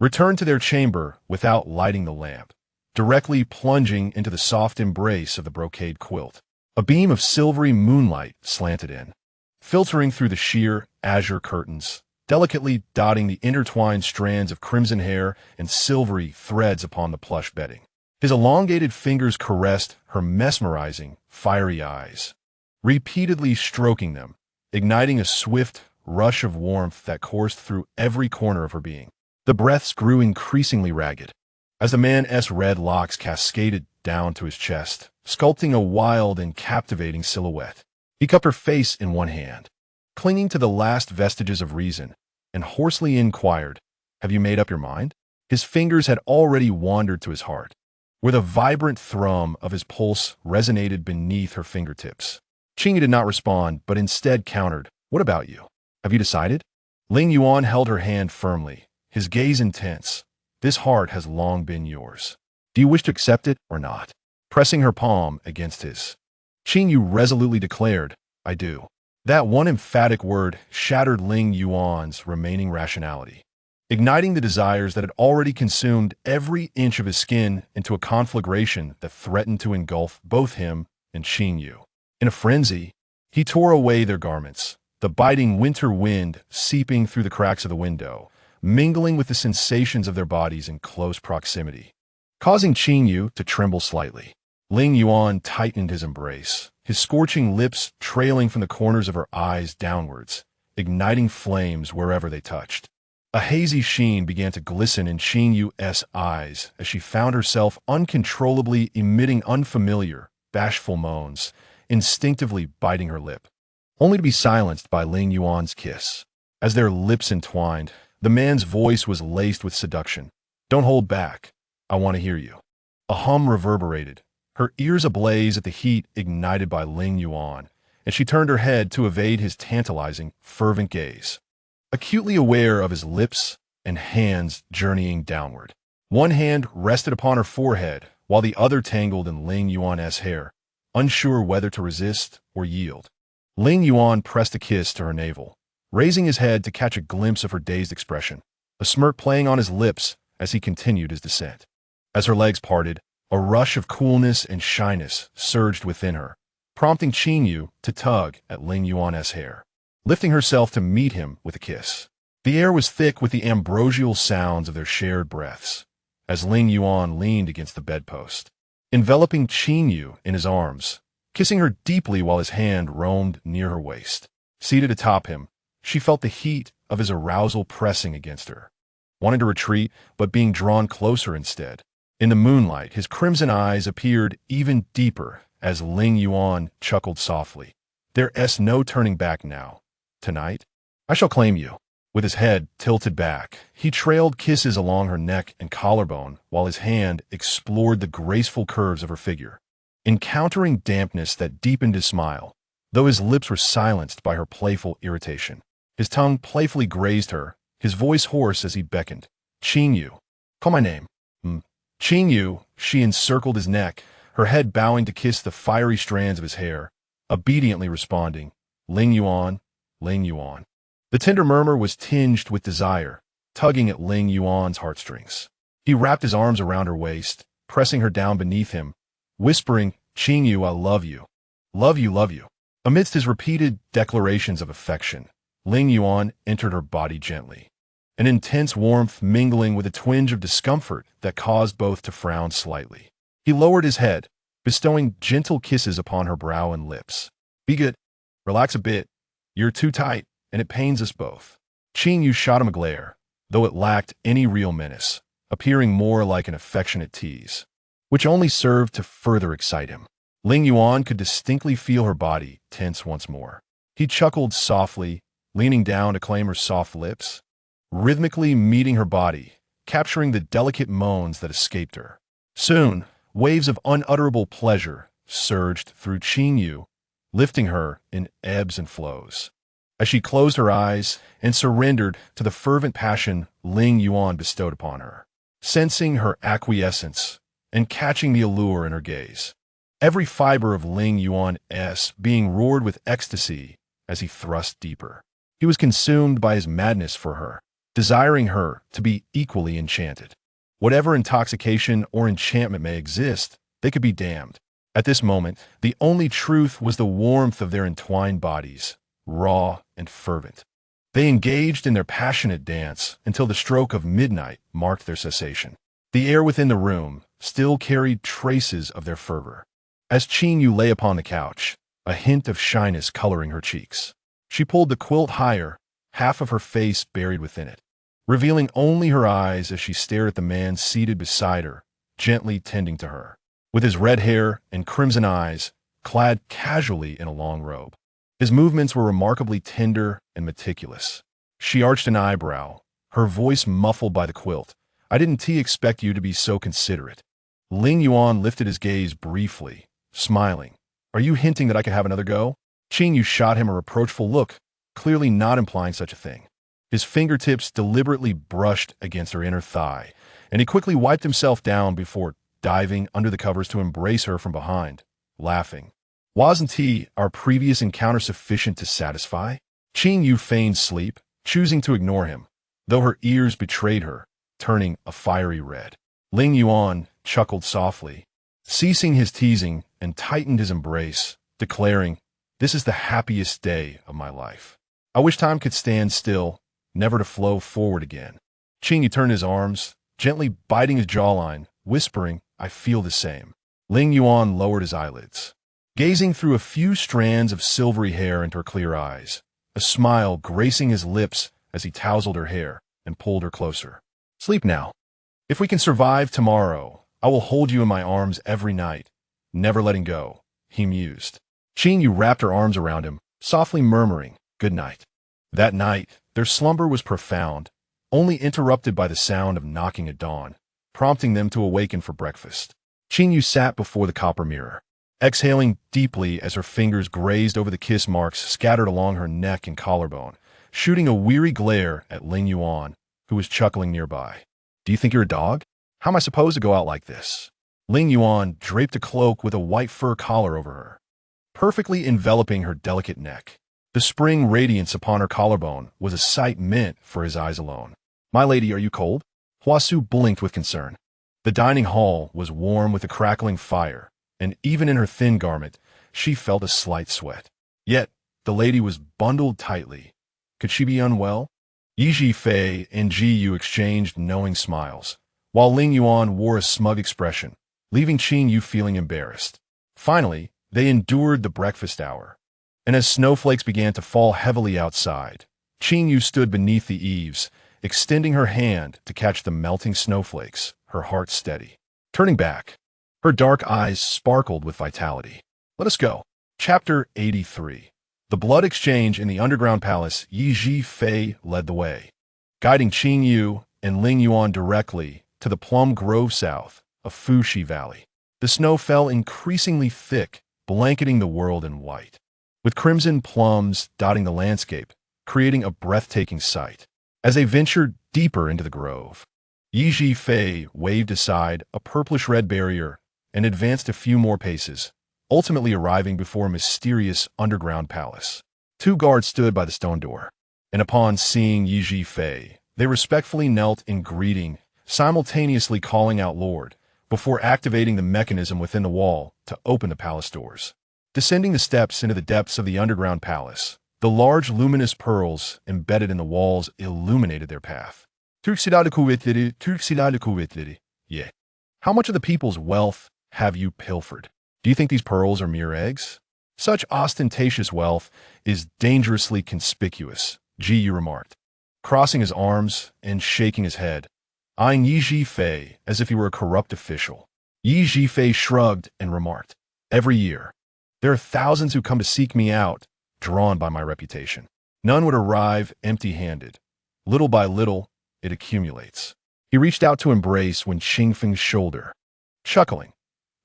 S1: Returned to their chamber without lighting the lamp, directly plunging into the soft embrace of the brocade quilt. A beam of silvery moonlight slanted in, filtering through the sheer azure curtains, delicately dotting the intertwined strands of crimson hair and silvery threads upon the plush bedding. His elongated fingers caressed her mesmerizing, fiery eyes, repeatedly stroking them, igniting a swift rush of warmth that coursed through every corner of her being. The breaths grew increasingly ragged, as the man's red locks cascaded down to his chest, sculpting a wild and captivating silhouette. He cupped her face in one hand, clinging to the last vestiges of reason, and hoarsely inquired, Have you made up your mind? His fingers had already wandered to his heart, where the vibrant thrum of his pulse resonated beneath her fingertips. Qingyue did not respond, but instead countered, What about you? Have you decided? Lingyuan held her hand firmly, his gaze intense. This heart has long been yours. Do you wish to accept it or not? Pressing her palm against his, Qingyue resolutely declared, I do. That one emphatic word shattered Lingyuan's remaining rationality, igniting the desires that had already consumed every inch of his skin into a conflagration that threatened to engulf both him and Qingyue. In a frenzy, he tore away their garments, the biting winter wind seeping through the cracks of the window, mingling with the sensations of their bodies in close proximity, causing Qingyue to tremble slightly. Lingyuan tightened his embrace, his scorching lips trailing from the corners of her eyes downwards, igniting flames wherever they touched. A hazy sheen began to glisten in Qingyue's eyes as she found herself uncontrollably emitting unfamiliar, bashful moans, instinctively biting her lip, only to be silenced by Lingyuan's kiss. As their lips entwined, the man's voice was laced with seduction. Don't hold back. I want to hear you. A hum reverberated, her ears ablaze at the heat ignited by Lingyuan, and she turned her head to evade his tantalizing, fervent gaze, acutely aware of his lips and hands journeying downward. One hand rested upon her forehead, while the other tangled in Lingyuan's hair, unsure whether to resist or yield. Lingyuan pressed a kiss to her navel, raising his head to catch a glimpse of her dazed expression, a smirk playing on his lips as he continued his descent. As her legs parted, a rush of coolness and shyness surged within her, prompting Qingyue to tug at Lingyuan's hair, lifting herself to meet him with a kiss. The air was thick with the ambrosial sounds of their shared breaths, as Lingyuan leaned against the bedpost, enveloping Qingyue in his arms, kissing her deeply while his hand roamed near her waist. Seated atop him, she felt the heat of his arousal pressing against her, wanting to retreat, but being drawn closer instead. In the moonlight, his crimson eyes appeared even deeper as Lingyuan chuckled softly. There's no turning back now. Tonight, I shall claim you. With his head tilted back, he trailed kisses along her neck and collarbone while his hand explored the graceful curves of her figure, encountering dampness that deepened his smile, though his lips were silenced by her playful irritation. His tongue playfully grazed her, his voice hoarse as he beckoned. Qingyue, call my name. Qingyue, she encircled his neck, her head bowing to kiss the fiery strands of his hair, obediently responding, Lingyuan, Lingyuan. The tender murmur was tinged with desire, tugging at Lingyuan's heartstrings. He wrapped his arms around her waist, pressing her down beneath him, whispering, Qingyue, I love you. Love you, love you. Amidst his repeated declarations of affection, Lingyuan entered her body gently, an intense warmth mingling with a twinge of discomfort that caused both to frown slightly. He lowered his head, bestowing gentle kisses upon her brow and lips. "Be good. Relax a bit. You're too tight, and it pains us both." Qingyue shot him a glare, though it lacked any real menace, appearing more like an affectionate tease, which only served to further excite him. Lingyuan could distinctly feel her body tense once more. He chuckled softly, leaning down to claim her soft lips, rhythmically meeting her body, capturing the delicate moans that escaped her. Soon, waves of unutterable pleasure surged through Qingyue, lifting her in ebbs and flows. As she closed her eyes and surrendered to the fervent passion Lingyuan bestowed upon her, sensing her acquiescence and catching the allure in her gaze, every fiber of Lingyuan's being roared with ecstasy as he thrust deeper. He was consumed by his madness for her, desiring her to be equally enchanted. Whatever intoxication or enchantment may exist, they could be damned. At this moment, the only truth was the warmth of their entwined bodies, raw and fervent. They engaged in their passionate dance until the stroke of midnight marked their cessation. The air within the room still carried traces of their fervor. As Qingyue lay upon the couch, a hint of shyness coloring her cheeks, she pulled the quilt higher, half of her face buried within it, revealing only her eyes as she stared at the man seated beside her, gently tending to her, with his red hair and crimson eyes, clad casually in a long robe. His movements were remarkably tender and meticulous. She arched an eyebrow, her voice muffled by the quilt. "I didn't expect you to be so considerate." Lingyuan lifted his gaze briefly, smiling. "Are you hinting that I could have another go?" Qingyue shot him a reproachful look, clearly not implying such a thing. His fingertips deliberately brushed against her inner thigh, and he quickly wiped himself down before diving under the covers to embrace her from behind, laughing. "Wasn't our previous encounter sufficient to satisfy?" Qingyue feigned sleep, choosing to ignore him, though her ears betrayed her, turning a fiery red. Lingyuan chuckled softly, ceasing his teasing, and tightened his embrace, declaring, "This is the happiest day of my life. I wish time could stand still, never to flow forward again." Qingyue turned his arms, gently biting his jawline, whispering, "I feel the same." Lingyuan lowered his eyelids, gazing through a few strands of silvery hair into her clear eyes, a smile gracing his lips as he tousled her hair and pulled her closer. "Sleep now. If we can survive tomorrow, I will hold you in my arms every night, never letting go," he mused. Qingyue wrapped her arms around him, softly murmuring, "Good night." That night, their slumber was profound, only interrupted by the sound of knocking at dawn, prompting them to awaken for breakfast. Qingyue sat before the copper mirror, exhaling deeply as her fingers grazed over the kiss marks scattered along her neck and collarbone, shooting a weary glare at Lingyuan, who was chuckling nearby. "Do you think you're a dog? How am I supposed to go out like this?" Lingyuan draped a cloak with a white fur collar over her, perfectly enveloping her delicate neck. The spring radiance upon her collarbone was a sight meant for his eyes alone. "My lady, are you cold?" Huasu blinked with concern. The dining hall was warm with a crackling fire, and even in her thin garment, she felt a slight sweat. Yet, the lady was bundled tightly. Could she be unwell? Yi Fei and Qingyue exchanged knowing smiles, while Lingyuan wore a smug expression, leaving Qingyue feeling embarrassed. Finally, they endured the breakfast hour, and as snowflakes began to fall heavily outside, Qingyue stood beneath the eaves, extending her hand to catch the melting snowflakes, her heart steady. Turning back, her dark eyes sparkled with vitality. "Let us go." Chapter 83. The blood exchange in the underground palace. Yi Fei led the way, guiding Qingyue and Lingyuan directly to the plum grove south of Fuxi Valley. The snow fell increasingly thick, blanketing the world in white, with crimson plums dotting the landscape, creating a breathtaking sight. As they ventured deeper into the grove, Yi Fei waved aside a purplish-red barrier and advanced a few more paces, ultimately arriving before a mysterious underground palace. Two guards stood by the stone door, and upon seeing Yi Fei, they respectfully knelt in greeting, simultaneously calling out "Lord," before activating the mechanism within the wall to open the palace doors. Descending the steps into the depths of the underground palace, the large luminous pearls embedded in the walls illuminated their path. Türk Silahlı Kuvvetleri, Türk Silahlı Kuvvetleri. Yeah. How much of the people's wealth have you pilfered? Do you think these pearls are mere eggs? Such ostentatious wealth is dangerously conspicuous, Qingyue remarked, crossing his arms and shaking his head, eyeing Yi Zhifei as if he were a corrupt official. Yi Zhifei shrugged and remarked, every year, there are thousands who come to seek me out, drawn by my reputation. None would arrive empty-handed. Little by little, it accumulates. He reached out to embrace Wen Qingfeng's shoulder, chuckling.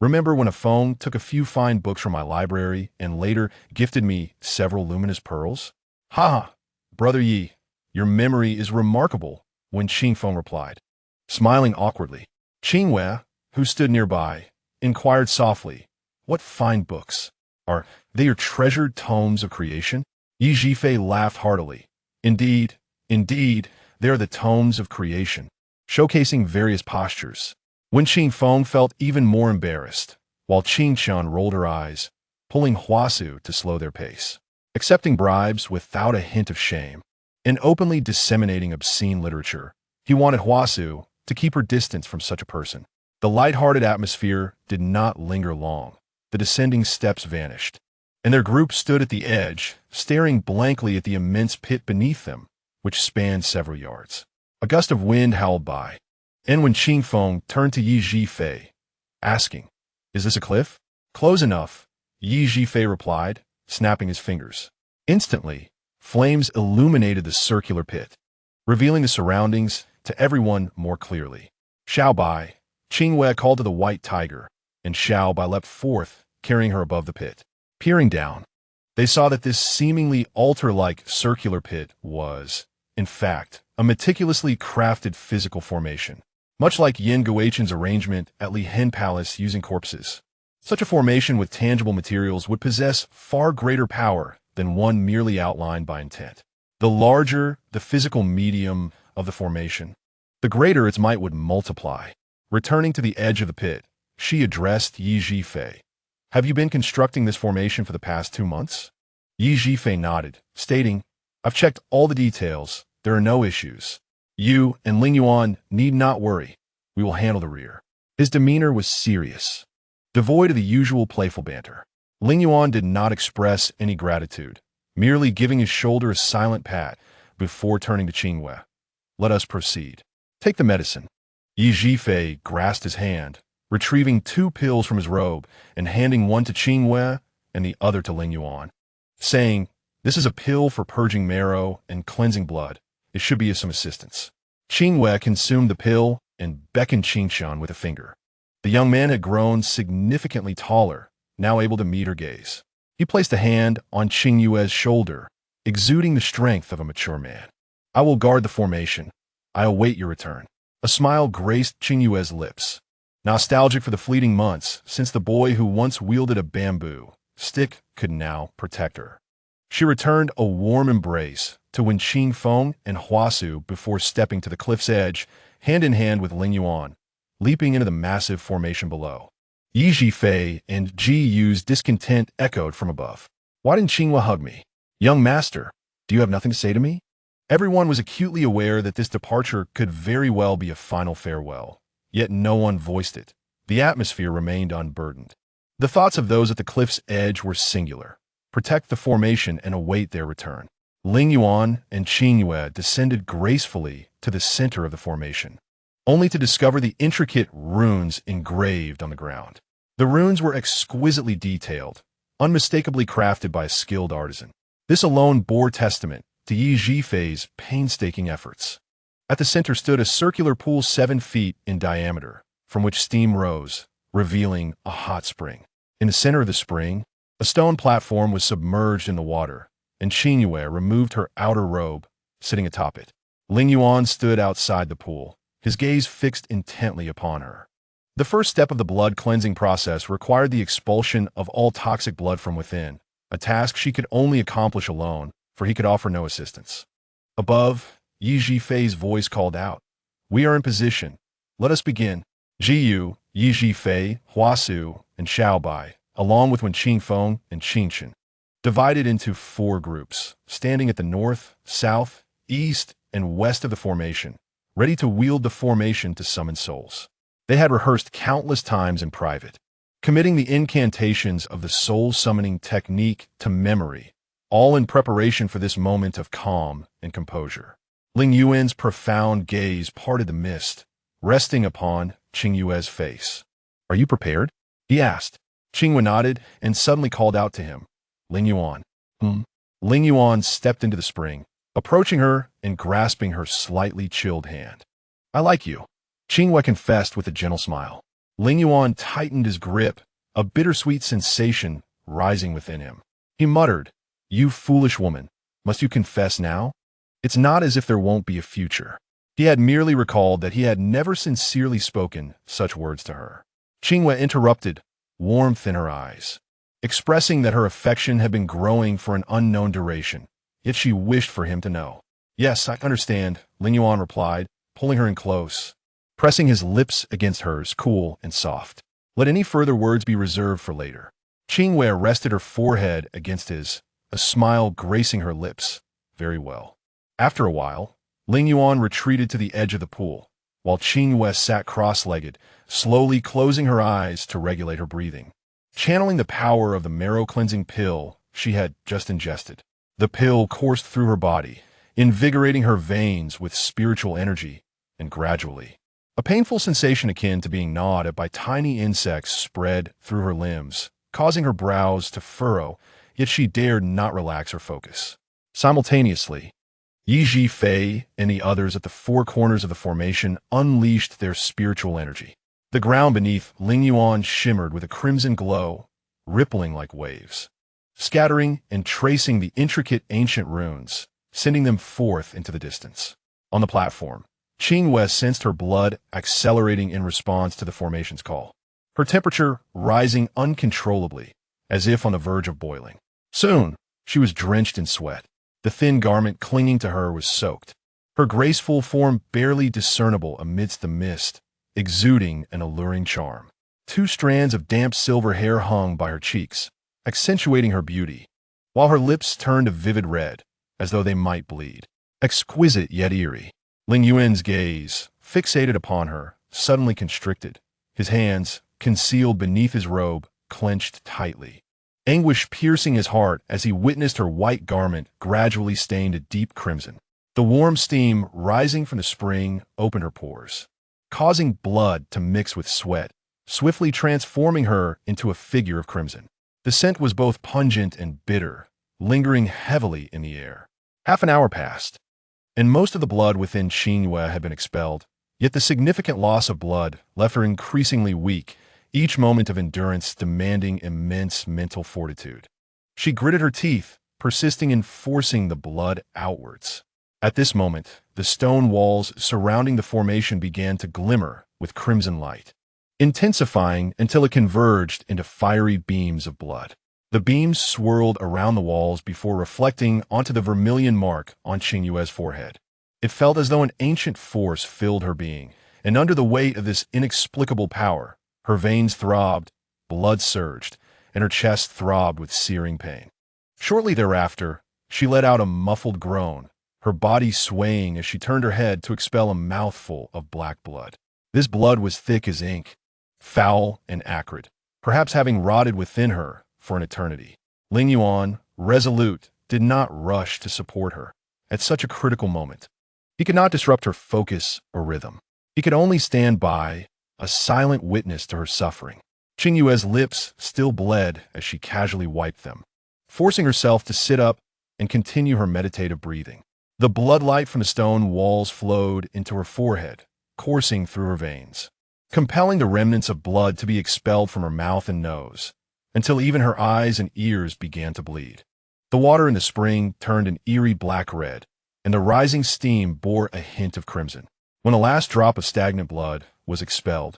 S1: Remember when a phone took a few fine books from my library and later gifted me several luminous pearls? Ha ha, brother Yi, your memory is remarkable, Wen Qingfeng replied, smiling awkwardly. Qingyue, who stood nearby, inquired softly, what fine books? Are they your treasured tomes of creation? Yi Zhifei laughed heartily. Indeed, they are the tomes of creation, showcasing various postures. Wen Qingfeng felt even more embarrassed, while Qingqian rolled her eyes, pulling Huasu to slow their pace, accepting bribes without a hint of shame, and openly disseminating obscene literature. He wanted Huasu to keep her distance from such a person. The light-hearted atmosphere did not linger long. The descending steps vanished, and their group stood at the edge, staring blankly at the immense pit beneath them, which spanned several yards. A gust of wind howled by, and when Qingfeng turned to Yi Zhifei, asking, is this a cliff? Close enough, Yi Zhifei replied, snapping his fingers. Instantly, flames illuminated the circular pit, revealing the surroundings to everyone more clearly. Xiao Bai, Qingyue called to the white tiger, and Xiao Bai leapt forth, carrying her above the pit. Peering down, they saw that this seemingly altar-like circular pit was, in fact, a meticulously crafted physical formation, much like Yin Guochen's arrangement at Li Hen Palace using corpses. Such a formation with tangible materials would possess far greater power than one merely outlined by intent. The larger the physical medium of the formation, the greater its might would multiply. Returning to the edge of the pit, she addressed Yi Zhifei. Have you been constructing this formation for the past 2 months? Yi Zhifei nodded, stating, I've checked all the details. There are no issues. You and Lingyuan need not worry. We will handle the rear. His demeanor was serious, devoid of the usual playful banter. Lingyuan did not express any gratitude, merely giving his shoulder a silent pat before turning to Qingyue. Let us proceed. Take the medicine. Yi Zhifei grasped his hand, retrieving 2 pills from his robe and handing one to Qingyue and the other to Lingyuan, saying, this is a pill for purging marrow and cleansing blood. It should be of some assistance. Qingyue consumed the pill and beckoned Qingqian with a finger. The young man had grown significantly taller, now able to meet her gaze. He placed a hand on Qingyue's shoulder, exuding the strength of a mature man. I will guard the formation. I await your return. A smile graced Qingyue's lips, nostalgic for the fleeting months since the boy who once wielded a bamboo stick could now protect her. She returned a warm embrace to Wen Qingfeng and Huasu before stepping to the cliff's edge, hand in hand with Lingyuan, leaping into the massive formation below. Yi Zhifei and Qingyue's discontent echoed from above. Why didn't Qingyue hug me? Young master, do you have nothing to say to me? Everyone was acutely aware that this departure could very well be a final farewell, yet no one voiced it. The atmosphere remained unburdened. The thoughts of those at the cliff's edge were singular. Protect the formation and await their return. Lingyuan and Qingyue descended gracefully to the center of the formation, only to discover the intricate runes engraved on the ground. The runes were exquisitely detailed, unmistakably crafted by a skilled artisan. This alone bore testament to Yi Zhifei's painstaking efforts. At the center stood a circular pool 7 feet in diameter, from which steam rose, revealing a hot spring. In the center of the spring, a stone platform was submerged in the water, and Qingyue removed her outer robe, sitting atop it. Lingyuan stood outside the pool, his gaze fixed intently upon her. The first step of the blood-cleansing process required the expulsion of all toxic blood from within, a task she could only accomplish alone, for he could offer no assistance. Above, Yi Zhifei's voice called out, We are in position. Let us begin. Qingyue, Yi Zhifei, Huasu, and Xiao Bai, along with Wen Qingfeng and Qingqian, divided into 4 groups, standing at the north, south, east, and west of the formation, ready to wield the formation to summon souls. They had rehearsed countless times in private, committing the incantations of the soul-summoning technique to memory, all in preparation for this moment of calm and composure. Lingyuan's profound gaze parted the mist, resting upon Qingyue's face. "Are you prepared?" he asked. Qingyue nodded and suddenly called out to him, "Lingyuan." Lingyuan stepped into the spring, approaching her and grasping her slightly chilled hand. "I like you," Qingyue confessed with a gentle smile. Lingyuan tightened his grip, a bittersweet sensation rising within him. He muttered, "You foolish woman, must you confess now? It's not as if there won't be a future." He had merely recalled that he had never sincerely spoken such words to her. Qingyue interrupted, warmth in her eyes, expressing that her affection had been growing for an unknown duration, yet she wished for him to know. "Yes, I understand," Lingyuan replied, pulling her in close, pressing his lips against hers, cool and soft. "Let any further words be reserved for later." Qingyue rested her forehead against his, a smile gracing her lips. "Very well." After a while, Lingyuan retreated to the edge of the pool, while Qingyue sat cross-legged, slowly closing her eyes to regulate her breathing, channeling the power of the marrow-cleansing pill she had just ingested. The pill coursed through her body, invigorating her veins with spiritual energy, and gradually, a painful sensation akin to being gnawed at by tiny insects spread through her limbs, causing her brows to furrow, yet she dared not relax her focus. Simultaneously, Yi Fei and the others at the four corners of the formation unleashed their spiritual energy. The ground beneath Lingyuan shimmered with a crimson glow, rippling like waves, scattering and tracing the intricate ancient runes, sending them forth into the distance. On the platform, Qingyue sensed her blood accelerating in response to the formation's call, her temperature rising uncontrollably, as if on the verge of boiling. Soon, she was drenched in sweat. The thin garment clinging to her was soaked, her graceful form barely discernible amidst the mist, exuding an alluring charm. 2 strands of damp silver hair hung by her cheeks, accentuating her beauty, while her lips turned a vivid red, as though they might bleed. Exquisite yet eerie. Lingyuan's gaze, fixated upon her, suddenly constricted, his hands, concealed beneath his robe, clenched tightly. Anguish piercing his heart as he witnessed her white garment gradually stained a deep crimson. The warm steam rising from the spring opened her pores, causing blood to mix with sweat, swiftly transforming her into a figure of crimson. The scent was both pungent and bitter, lingering heavily in the air. Half an hour passed, and most of the blood within Qingyue had been expelled, yet the significant loss of blood left her increasingly weak, each moment of endurance demanding immense mental fortitude. She gritted her teeth, persisting in forcing the blood outwards. At this moment, the stone walls surrounding the formation began to glimmer with crimson light, intensifying until it converged into fiery beams of blood. The beams swirled around the walls before reflecting onto the vermilion mark on Qingyue's forehead. It felt as though an ancient force filled her being, and under the weight of this inexplicable power, her veins throbbed, blood surged, and her chest throbbed with searing pain. Shortly thereafter, she let out a muffled groan, her body swaying as she turned her head to expel a mouthful of black blood. This blood was thick as ink, foul and acrid, perhaps having rotted within her for an eternity. Lingyuan, resolute, did not rush to support her at such a critical moment. He could not disrupt her focus or rhythm. He could only stand by, a silent witness to her suffering. Qingyue's lips still bled as she casually wiped them, forcing herself to sit up and continue her meditative breathing. The bloodlight from the stone walls flowed into her forehead, coursing through her veins, compelling the remnants of blood to be expelled from her mouth and nose, until even her eyes and ears began to bleed. The water in the spring turned an eerie black red, and the rising steam bore a hint of crimson. When the last drop of stagnant blood was expelled,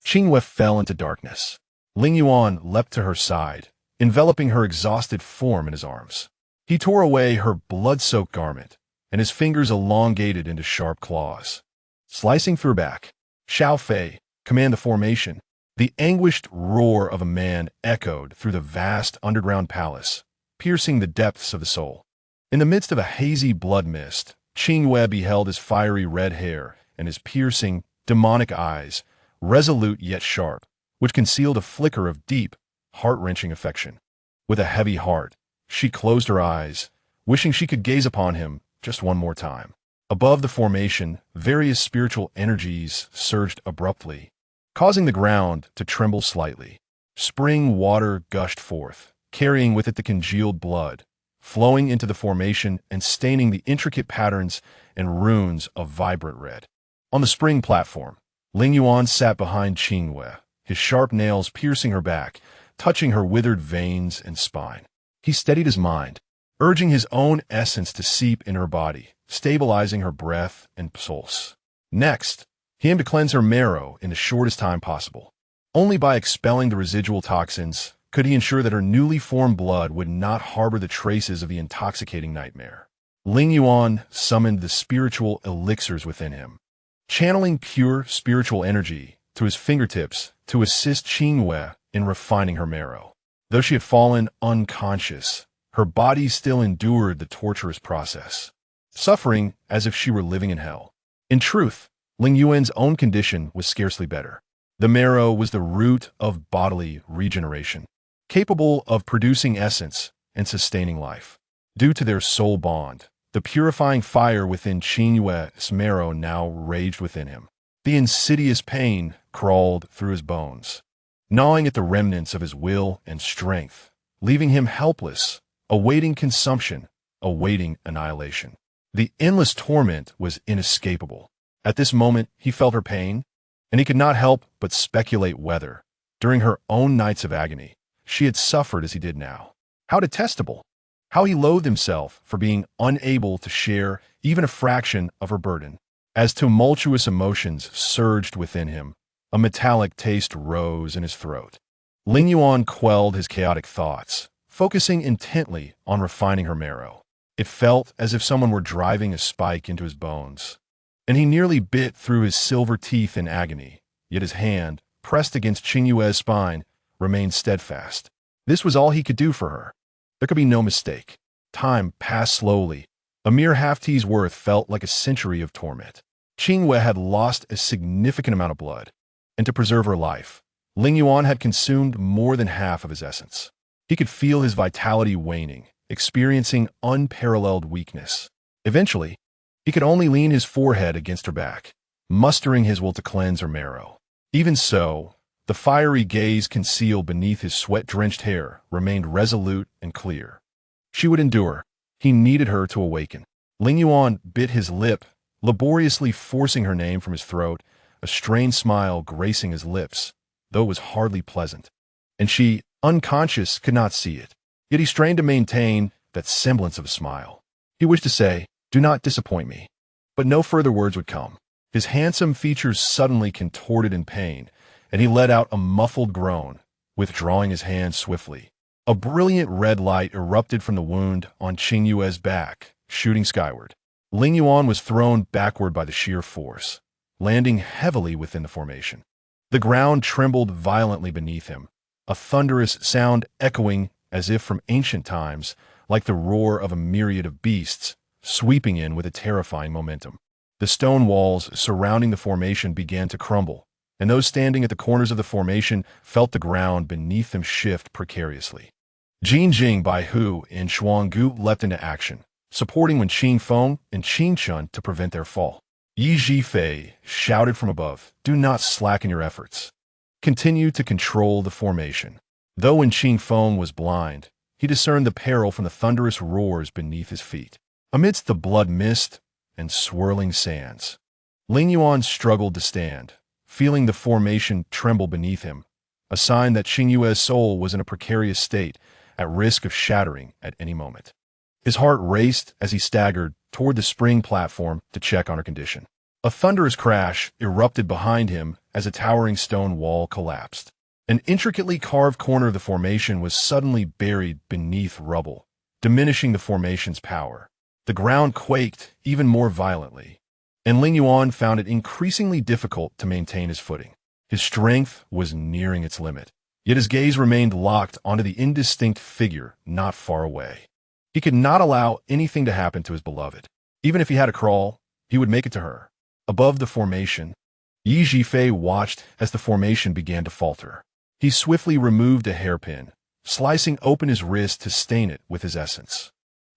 S1: Qingyue fell into darkness. Lingyuan leapt to her side, enveloping her exhausted form in his arms. He tore away her blood-soaked garment, and his fingers elongated into sharp claws, slicing through her back. "Xiao Fei, command the formation." The anguished roar of a man echoed through the vast underground palace, piercing the depths of the soul. In the midst of a hazy blood mist, Qingyue beheld his fiery red hair and his piercing, demonic eyes, resolute yet sharp, which concealed a flicker of deep, heart-wrenching affection. With a heavy heart, she closed her eyes, wishing she could gaze upon him just one more time. Above the formation, various spiritual energies surged abruptly, causing the ground to tremble slightly. Spring water gushed forth, carrying with it the congealed blood, flowing into the formation and staining the intricate patterns and runes of vibrant red. On the spring platform, Lingyuan sat behind Qingyue, his sharp nails piercing her back, touching her withered veins and spine. He steadied his mind, urging his own essence to seep in her body, stabilizing her breath and pulse. Next, he aimed to cleanse her marrow in the shortest time possible. Only by expelling the residual toxins could he ensure that her newly formed blood would not harbor the traces of the intoxicating nightmare. Lingyuan summoned the spiritual elixirs within him, channeling pure spiritual energy to his fingertips to assist Qingyue in refining her marrow. Though she had fallen unconscious, her body still endured the torturous process, suffering as if she were living in hell. In truth, Lingyuan's own condition was scarcely better. The marrow was the root of bodily regeneration, capable of producing essence and sustaining life. Due to their soul bond, the purifying fire within Qingyue's marrow now raged within him. The insidious pain crawled through his bones, gnawing at the remnants of his will and strength, leaving him helpless, awaiting consumption, awaiting annihilation. The endless torment was inescapable. At this moment, he felt her pain, and he could not help but speculate whether, during her own nights of agony, she had suffered as he did now. How detestable! How he loathed himself for being unable to share even a fraction of her burden. As tumultuous emotions surged within him, a metallic taste rose in his throat. Lingyuan quelled his chaotic thoughts, focusing intently on refining her marrow. It felt as if someone were driving a spike into his bones, and he nearly bit through his silver teeth in agony, yet his hand, pressed against Qingyue's spine, remained steadfast. This was all he could do for her. There could be no mistake. Time passed slowly. A mere half-tea's worth felt like a century of torment. Qingyue had lost a significant amount of blood, and to preserve her life, Lingyuan had consumed more than half of his essence. He could feel his vitality waning, experiencing unparalleled weakness. Eventually, he could only lean his forehead against her back, mustering his will to cleanse her marrow. Even so, the fiery gaze concealed beneath his sweat-drenched hair remained resolute and clear. She would endure. He needed her to awaken. Lingyuan bit his lip, laboriously forcing her name from his throat, a strained smile gracing his lips, though it was hardly pleasant. And she, unconscious, could not see it. Yet he strained to maintain that semblance of a smile. He wished to say, "Do not disappoint me." But no further words would come. His handsome features suddenly contorted in pain, and he let out a muffled groan, withdrawing his hand swiftly. A brilliant red light erupted from the wound on Qingyue's back, shooting skyward. Lingyuan was thrown backward by the sheer force, landing heavily within the formation. The ground trembled violently beneath him, a thunderous sound echoing as if from ancient times, like the roar of a myriad of beasts, sweeping in with a terrifying momentum. The stone walls surrounding the formation began to crumble, and those standing at the corners of the formation felt the ground beneath them shift precariously. Jin Jing Bai Hu and Shuanggu leapt into action, supporting Wen Qingfeng and Qin Chun to prevent their fall. Yi Zhifei shouted from above, "Do not slacken your efforts. Continue to control the formation." Though Wen Qingfeng was blind, he discerned the peril from the thunderous roars beneath his feet. Amidst the blood mist and swirling sands, Lingyuan struggled to stand, feeling the formation tremble beneath him, a sign that Qingyue's soul was in a precarious state, at risk of shattering at any moment. His heart raced as he staggered toward the spring platform to check on her condition. A thunderous crash erupted behind him as a towering stone wall collapsed. An intricately carved corner of the formation was suddenly buried beneath rubble, diminishing the formation's power. The ground quaked even more violently, and Lingyuan found it increasingly difficult to maintain his footing. His strength was nearing its limit, yet his gaze remained locked onto the indistinct figure not far away. He could not allow anything to happen to his beloved. Even if he had to crawl, he would make it to her. Above the formation, Yi Zhifei watched as the formation began to falter. He swiftly removed a hairpin, slicing open his wrist to stain it with his essence,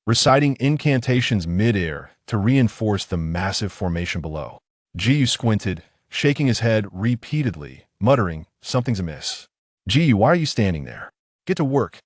S1: reciting incantations mid-air to reinforce the massive formation below. Qingyue squinted, shaking his head repeatedly, muttering, "Something's amiss." "Qingyue, why are you standing there? Get to work!"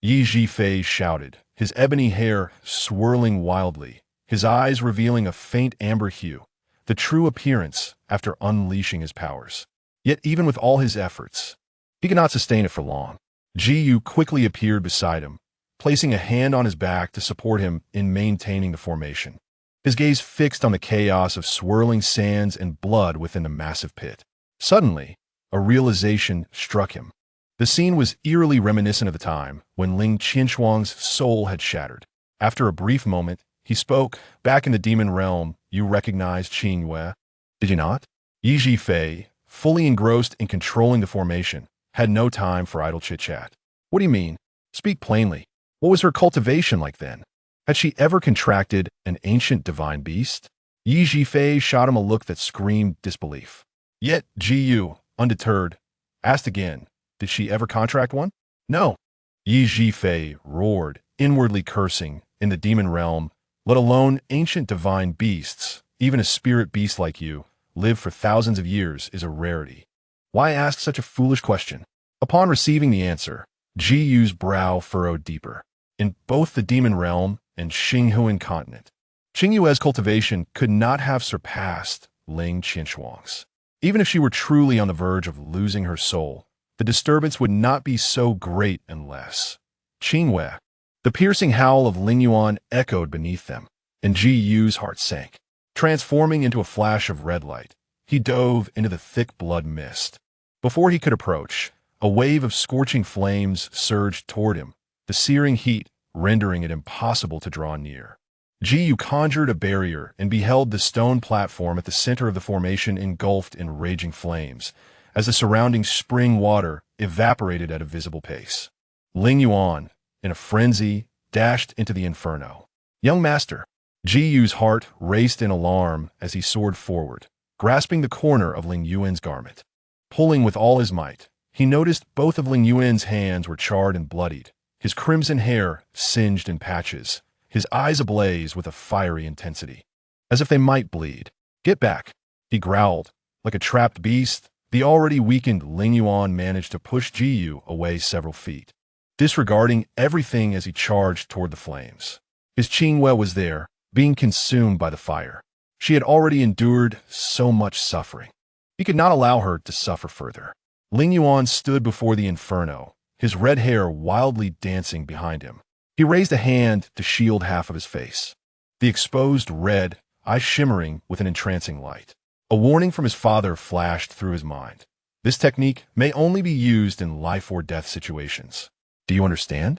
S1: Yi Zhifei shouted, his ebony hair swirling wildly, his eyes revealing a faint amber hue, the true appearance after unleashing his powers. Yet even with all his efforts, he could not sustain it for long. Qingyue quickly appeared beside him, placing a hand on his back to support him in maintaining the formation. His gaze fixed on the chaos of swirling sands and blood within the massive pit. Suddenly, a realization struck him. The scene was eerily reminiscent of the time when Ling Qinshuang's soul had shattered. After a brief moment, he spoke, "Back in the demon realm, you recognized Qingyue, did you not?" Yi Zhifei, fully engrossed in controlling the formation, had no time for idle chit-chat. "What do you mean? Speak plainly. What was her cultivation like then? Had she ever contracted an ancient divine beast?" Yi Zhifei shot him a look that screamed disbelief. Yet Qingyue, undeterred, asked again, "Did she ever contract one?" "No." Yi Zhifei roared, inwardly cursing, "In the demon realm, let alone ancient divine beasts, even a spirit beast like you, live for thousands of years is a rarity. Why ask such a foolish question?" Upon receiving the answer, Qingyue's brow furrowed deeper. In both the demon realm and Xinghuan continent, Qingyue's cultivation could not have surpassed Ling Qinshuang's. Even if she were truly on the verge of losing her soul, the disturbance would not be so great unless Qingyue. The piercing howl of Lingyuan echoed beneath them, and Qingyue's heart sank. Transforming into a flash of red light, he dove into the thick blood mist. Before he could approach, a wave of scorching flames surged toward him, the searing heat rendering it impossible to draw near. Qingyue conjured a barrier and beheld the stone platform at the center of the formation engulfed in raging flames, as the surrounding spring water evaporated at a visible pace. Lingyuan, in a frenzy, dashed into the inferno. "Young master!" Qingyue's heart raced in alarm as he soared forward, grasping the corner of Lingyuan's garment. Pulling with all his might, he noticed both of Lingyuan's hands were charred and bloodied, his crimson hair singed in patches, his eyes ablaze with a fiery intensity, as if they might bleed. "Get back!" he growled. Like a trapped beast, the already weakened Lingyuan managed to push Qingyue away several feet, disregarding everything as he charged toward the flames. His Qingyue was there, being consumed by the fire. She had already endured so much suffering. He could not allow her to suffer further. Lingyuan stood before the inferno, his red hair wildly dancing behind him. He raised a hand to shield half of his face, the exposed red, eyes shimmering with an entrancing light. A warning from his father flashed through his mind. This technique may only be used in life-or-death situations. Do you understand?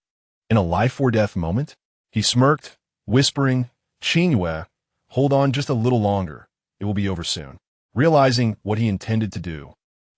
S1: In a life-or-death moment? He smirked, whispering, "Qingyue, hold on just a little longer. It will be over soon." Realizing what he intended to do,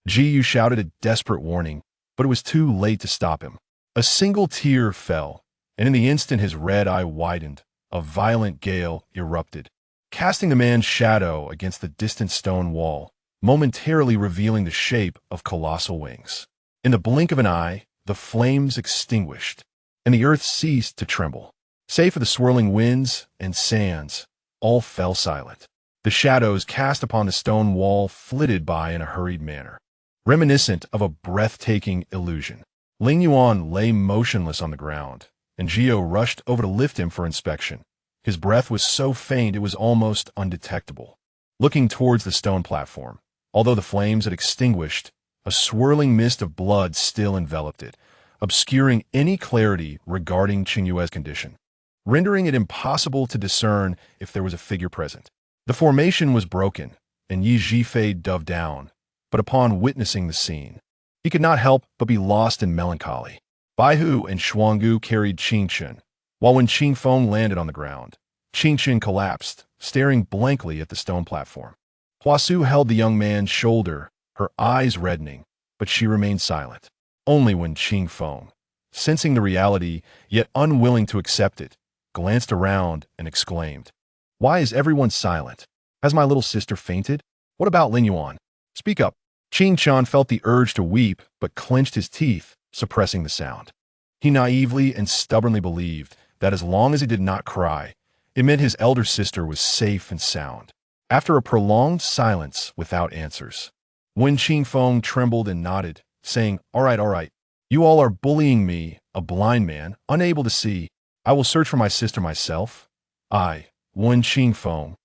S1: Qingyue shouted a desperate warning, but it was too late to stop him. A single tear fell, and in the instant his red eye widened, a violent gale erupted, casting the man's shadow against the distant stone wall, momentarily revealing the shape of colossal wings. In the blink of an eye, the flames extinguished, and the earth ceased to tremble. Save for the swirling winds and sands, all fell silent. The shadows cast upon the stone wall flitted by in a hurried manner, reminiscent of a breathtaking illusion. Lingyuan lay motionless on the ground, and Qingyue rushed over to lift him for inspection. His breath was so faint it was almost undetectable. Looking towards the stone platform, although the flames had extinguished, a swirling mist of blood still enveloped it, obscuring any clarity regarding Qingyue's condition, rendering it impossible to discern if there was a figure present. The formation was broken, and Yi Zhifei dove down, but upon witnessing the scene, he could not help but be lost in melancholy. Baihu and Xuanggu carried Qingchen, while when Qingfeng landed on the ground, Qingchen collapsed, staring blankly at the stone platform. Huasu held the young man's shoulder, her eyes reddening, but she remained silent. Only when Qingfeng, sensing the reality, yet unwilling to accept it, glanced around and exclaimed, "Why is everyone silent?" Has my little sister fainted? What about Lingyuan? Speak up. Qingyue felt the urge to weep, but clenched his teeth, suppressing the sound. He naively and stubbornly believed that as long as he did not cry, it meant his elder sister was safe and sound. After a prolonged silence without answers, Wen Qingfeng trembled and nodded, saying, all right, you all are bullying me, a blind man, unable to see. I will search for my sister myself. I, Wen Qingfeng,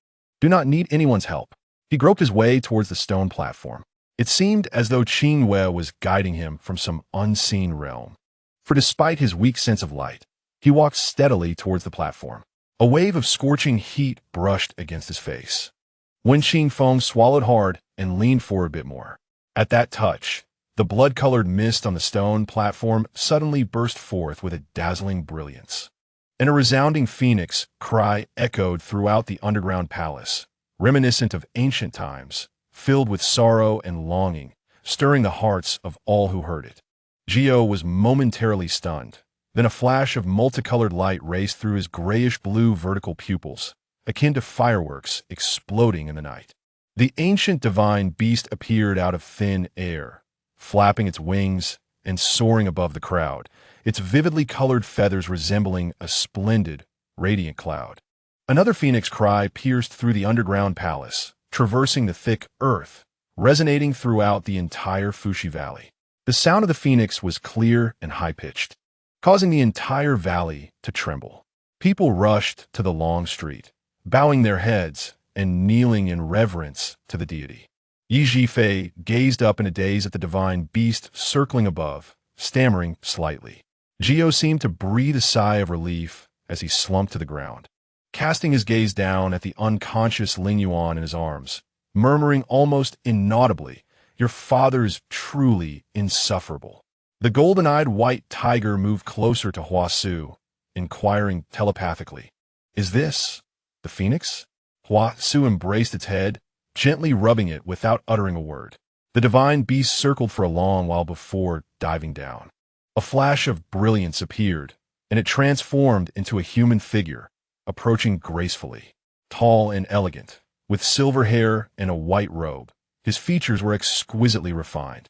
S1: do not need anyone's help. He groped his way towards the stone platform. It seemed as though Qingyue was guiding him from some unseen realm. For despite his weak sense of light, he walked steadily towards the platform. A wave of scorching heat brushed against his face. Wen Qingfeng swallowed hard and leaned forward a bit more. At that touch, the blood-colored mist on the stone platform suddenly burst forth with a dazzling brilliance. And a resounding phoenix cry echoed throughout the underground palace, reminiscent of ancient times, filled with sorrow and longing, stirring the hearts of all who heard it. Qingyue was momentarily stunned. Then a flash of multicolored light raced through his grayish-blue vertical pupils, akin to fireworks exploding in the night. The ancient divine beast appeared out of thin air, flapping its wings and soaring above the crowd, its vividly colored feathers resembling a splendid, radiant cloud. Another phoenix cry pierced through the underground palace, traversing the thick earth, resonating throughout the entire Fushi Valley. The sound of the phoenix was clear and high-pitched, causing the entire valley to tremble. People rushed to the long street, bowing their heads and kneeling in reverence to the deity. Yi Zhifei gazed up in a daze at the divine beast circling above, stammering slightly. Qingyue seemed to breathe a sigh of relief as he slumped to the ground, casting his gaze down at the unconscious Lingyuan in his arms, murmuring almost inaudibly, "Your father's truly insufferable." The golden-eyed white tiger moved closer to Hua Su, inquiring telepathically, "Is this the phoenix?" Hua Su embraced its head, gently rubbing it without uttering a word. The divine beast circled for a long while before diving down. A flash of brilliance appeared, and it transformed into a human figure, approaching gracefully. Tall and elegant, with silver hair and a white robe, his features were exquisitely refined.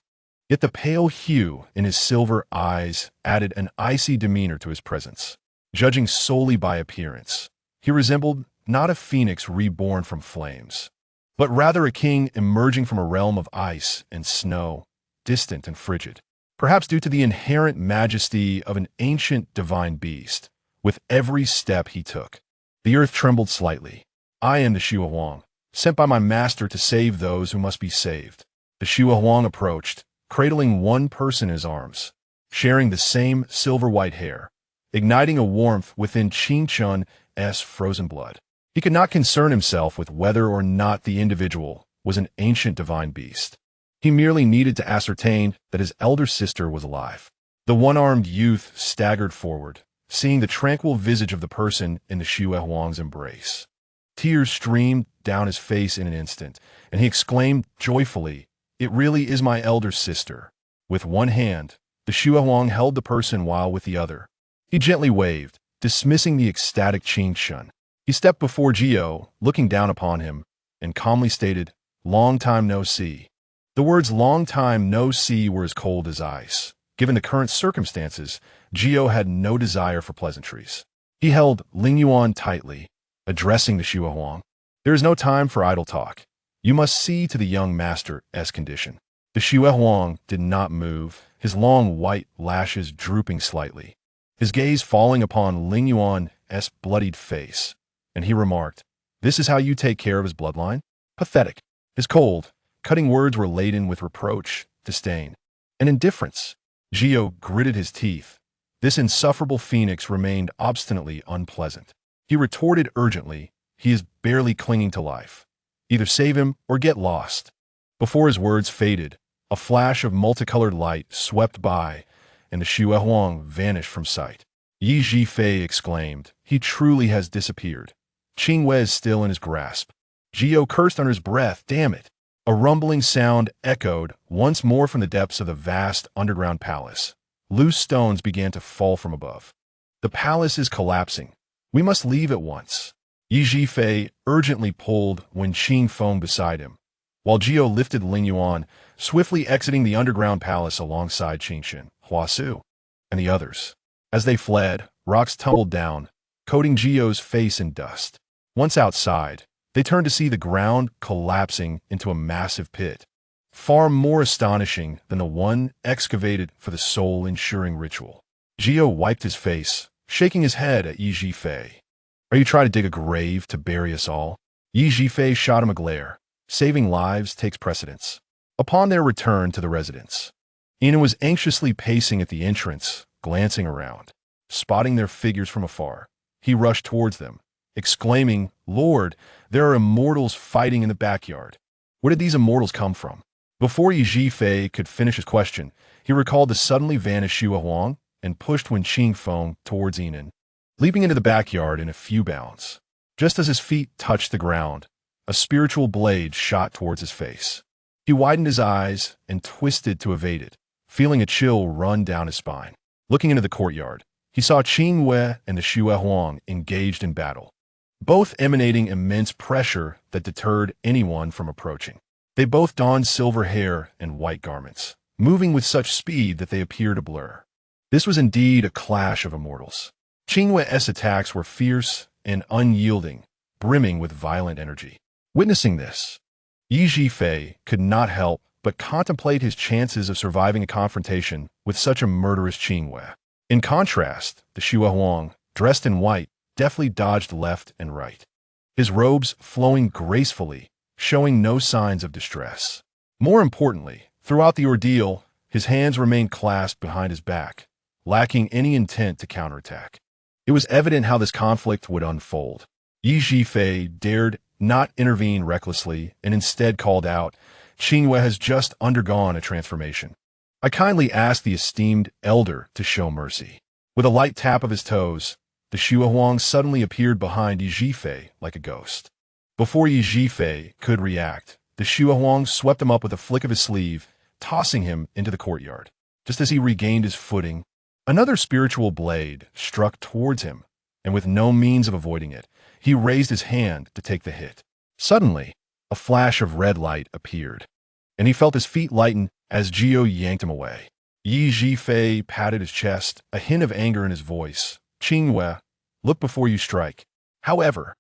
S1: Yet the pale hue in his silver eyes added an icy demeanor to his presence. Judging solely by appearance, he resembled not a phoenix reborn from flames, but rather a king emerging from a realm of ice and snow, distant and frigid. Perhaps due to the inherent majesty of an ancient divine beast, with every step he took, the earth trembled slightly. "I am the Xue Huang, sent by my master to save those who must be saved." The Xue Huang approached, cradling one person in his arms, sharing the same silver-white hair, igniting a warmth within Qingyue's frozen blood. He could not concern himself with whether or not the individual was an ancient divine beast. He merely needed to ascertain that his elder sister was alive. The one-armed youth staggered forward, seeing the tranquil visage of the person in the Xue Huang's embrace. Tears streamed down his face in an instant, and he exclaimed joyfully, "It really is my elder sister." With one hand, the Xue Huang held the person while with the other, he gently waved, dismissing the ecstatic Qingyue. He stepped before Qingyue, looking down upon him, and calmly stated, "Long time no see." The words "long time no see" were as cold as ice. Given the current circumstances, Qingyue had no desire for pleasantries. He held Lingyuan tightly, addressing the Xue Huang. "There is no time for idle talk. You must see to the young master's condition." The Xue Huang did not move, his long white lashes drooping slightly, his gaze falling upon Lingyuan's bloodied face, and he remarked, "This is how you take care of his bloodline? Pathetic." His cold, cutting words were laden with reproach, disdain, and indifference. Qingyue gritted his teeth. This insufferable phoenix remained obstinately unpleasant. He retorted urgently, "He is barely clinging to life. Either save him or get lost." Before his words faded, a flash of multicolored light swept by, and the Xue Huang vanished from sight. Yi Zhifei exclaimed, "He truly has disappeared. Qingyue is still in his grasp." Qingyue cursed under his breath, "Damn it." A rumbling sound echoed once more from the depths of the vast underground palace. Loose stones began to fall from above. "The palace is collapsing. We must leave at once." Yi Zhifei urgently pulled Wen Qingfeng beside him, while Jiao lifted Lingyuan, swiftly exiting the underground palace alongside Qingxin, Huasu, and the others. As they fled, rocks tumbled down, coating Jiao's face in dust. Once outside, they turned to see the ground collapsing into a massive pit, far more astonishing than the one excavated for the soul-ensuring ritual. Jiao wiped his face, shaking his head at Yi Zhifei. Are you trying to dig a grave to bury us all? Yi Zhifei shot him a glare. Saving lives takes precedence. Upon their return to the residence, Ina was anxiously pacing at the entrance, glancing around. Spotting their figures from afar, he rushed towards them, exclaiming, "Lord, there are immortals fighting in the backyard. Where did these immortals come from?" Before Yi Zhifei could finish his question, he recalled the suddenly vanished Xue Huang and pushed Wen Qingfeng towards Inan, leaping into the backyard in a few bounds. Just as his feet touched the ground, a spiritual blade shot towards his face. He widened his eyes and twisted to evade it, feeling a chill run down his spine. Looking into the courtyard, he saw Qingyue and the Xue Huang engaged in battle, both emanating immense pressure that deterred anyone from approaching. They both donned silver hair and white garments, moving with such speed that they appeared to blur. This was indeed a clash of immortals. Qingyue's attacks were fierce and unyielding, brimming with violent energy. Witnessing this, Yi Zhifei could not help but contemplate his chances of surviving a confrontation with such a murderous Qingyue. In contrast, the Xue Huang, dressed in white, deftly dodged left and right, his robes flowing gracefully, showing no signs of distress. More importantly, throughout the ordeal, his hands remained clasped behind his back, lacking any intent to counterattack. It was evident how this conflict would unfold. Yi Zhifei dared not intervene recklessly and instead called out, "Qingyue has just undergone a transformation. I kindly ask the esteemed elder to show mercy." With a light tap of his toes, the Xue Huang suddenly appeared behind Yi Zhifei like a ghost. Before Yi Zhifei could react, the Xue Huang swept him up with a flick of his sleeve, tossing him into the courtyard. Just as he regained his footing, another spiritual blade struck towards him, and with no means of avoiding it, he raised his hand to take the hit. Suddenly, a flash of red light appeared, and he felt his feet lighten as Jiao yanked him away. Yi Zhifei patted his chest, a hint of anger in his voice. "Qingyue, look before you strike." However,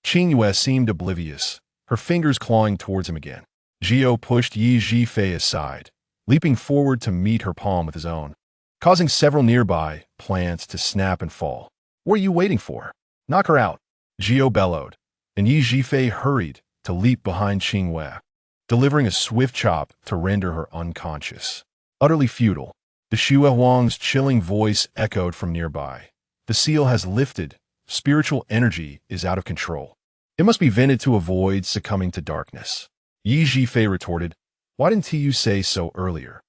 S1: Qingyue seemed oblivious, her fingers clawing towards him again. Jiao pushed Yi Zhifei aside, leaping forward to meet her palm with his own, causing several nearby plants to snap and fall. "What are you waiting for? Knock her out," Jiao bellowed, and Yi Zhifei hurried to leap behind Qingyue, delivering a swift chop to render her unconscious. Utterly futile, the Xue Huang's chilling voice echoed from nearby. "The seal has lifted. Spiritual energy is out of control. It must be vented to avoid succumbing to darkness." Yi Zhifei retorted, "Why didn't you say so earlier?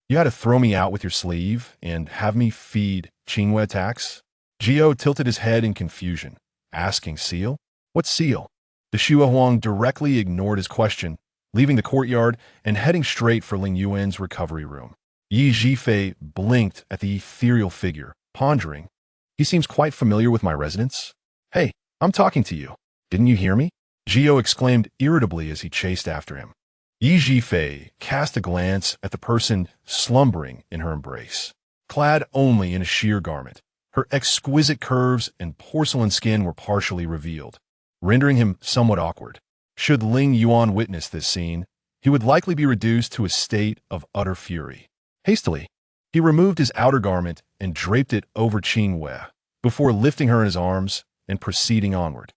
S1: You had to throw me out with your sleeve and have me feed Qingyue attacks?" Jiao tilted his head in confusion, asking, "Seal? What seal?" The Xue Huang directly ignored his question, leaving the courtyard and heading straight for Lingyuan's recovery room. Yi Zhifei blinked at the ethereal figure, pondering, "He seems quite familiar with my residence. Hey, I'm talking to you. Didn't you hear me?" Jiao exclaimed irritably as he chased after him. Yi Zhifei cast a glance at the person slumbering in her embrace. Clad only in a sheer garment, her exquisite curves and porcelain skin were partially revealed, rendering him somewhat awkward. Should Lingyuan witness this scene, he would likely be reduced to a state of utter fury. Hastily, he removed his outer garment and draped it over Qingyue, before lifting her in his arms and proceeding onward.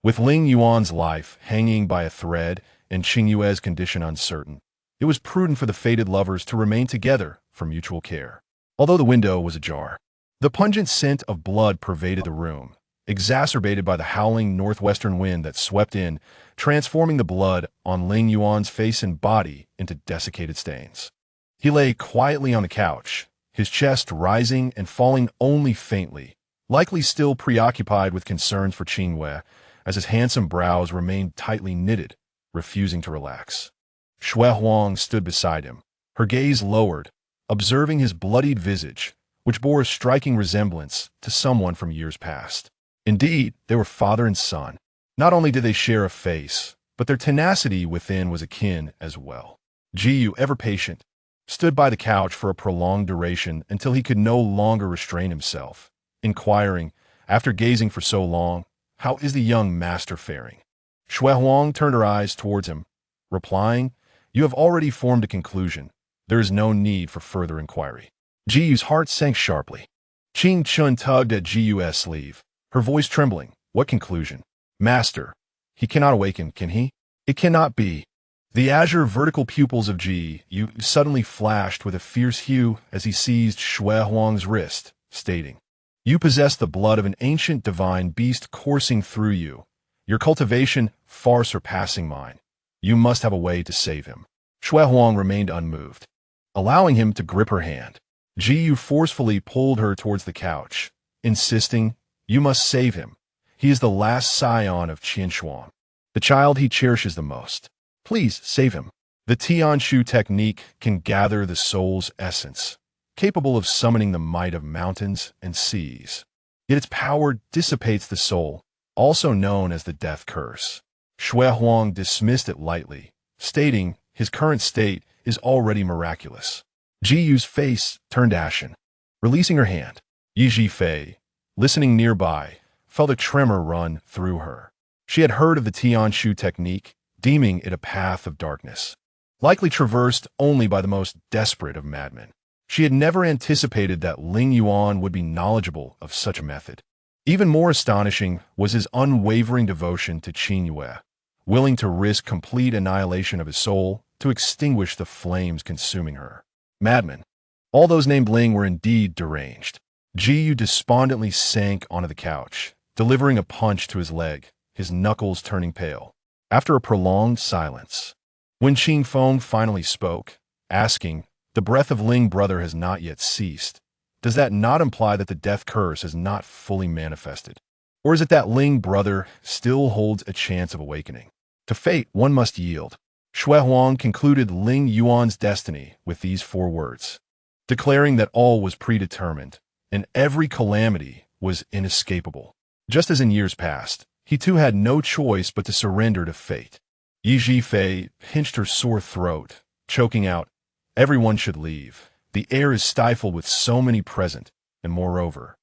S1: With Lingyuan's life hanging by a thread and Qingyue's condition uncertain, it was prudent for the fated lovers to remain together for mutual care. Although the window was ajar, the pungent scent of blood pervaded the room, exacerbated by the howling northwestern wind that swept in, transforming the blood on Lingyuan's face and body into desiccated stains. He lay quietly on the couch, his chest rising and falling only faintly, likely still preoccupied with concerns for Qingyue, as his handsome brows remained tightly knitted, refusing to relax. Xue Huang stood beside him, her gaze lowered, observing his bloodied visage, which bore a striking resemblance to someone from years past. Indeed, they were father and son. Not only did they share a face, but their tenacity within was akin as well. Qingyue, ever patient, stood by the couch for a prolonged duration until he could no longer restrain himself, inquiring, after gazing for so long, "How is the young master faring?" Shui Huang turned her eyes towards him, replying, "You have already formed a conclusion. There is no need for further inquiry." Qingyue's heart sank sharply. Qing Chun tugged at Qingyue's sleeve, her voice trembling. "What conclusion?" "Master, he cannot awaken, can he?" "It cannot be." The azure vertical pupils of Qingyue suddenly flashed with a fierce hue as he seized Shui Huang's wrist, stating, "You possess the blood of an ancient divine beast coursing through you, your cultivation far surpassing mine. You must have a way to save him." Shui Huang remained unmoved, allowing him to grip her hand. Qingyue forcefully pulled her towards the couch, insisting, "You must save him. He is the last scion of Qinshuang, the child he cherishes the most. Please save him." The Tianshu technique can gather the soul's essence, capable of summoning the might of mountains and seas. Yet its power dissipates the soul, also known as the death curse. Shui Huang dismissed it lightly, stating his current state is already miraculous. Qingyue's face turned ashen. Releasing her hand, Yi Zhifei, listening nearby, felt a tremor run through her. She had heard of the Tianshu technique, deeming it a path of darkness, likely traversed only by the most desperate of madmen. She had never anticipated that Lingyuan would be knowledgeable of such a method. Even more astonishing was his unwavering devotion to Qingyue, willing to risk complete annihilation of his soul to extinguish the flames consuming her. Madmen. All those named Ling were indeed deranged. Qingyue despondently sank onto the couch, delivering a punch to his leg, his knuckles turning pale. After a prolonged silence, when Qing Feng finally spoke, asking, "The breath of Ling brother has not yet ceased. Does that not imply that the death curse has not fully manifested? Or is it that Ling brother still holds a chance of awakening? To fate, one must yield." Shui Huang concluded Lingyuan's destiny with these 4 words, declaring that all was predetermined, and every calamity was inescapable. Just as in years past, he too had no choice but to surrender to fate. Yi Zhifei pinched her sore throat, choking out, "Everyone should leave. The air is stifled with so many present, and moreover,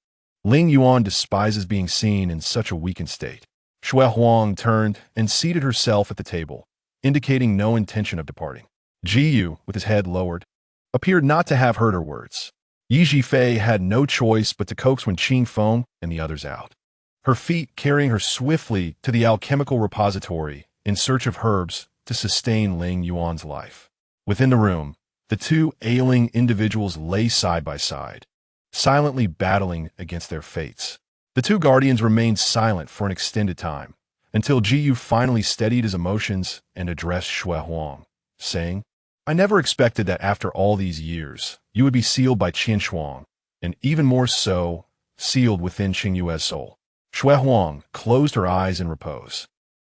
S1: Lingyuan despises being seen in such a weakened state." Shui Huang turned and seated herself at the table, indicating no intention of departing. Qingyue, with his head lowered, appeared not to have heard her words. Yi Zhifei had no choice but to coax Wen Qing Feng and the others out, her feet carrying her swiftly to the alchemical repository in search of herbs to sustain Lingyuan's life. Within the room, the 2 ailing individuals lay side by side, silently battling against their fates. The 2 guardians remained silent for an extended time, until Qingyue finally steadied his emotions and addressed Shui Huang, saying, "I never expected that after all these years, you would be sealed by Qinshuang, and even more so, sealed within Qingyue's soul." Shui Huang closed her eyes in repose,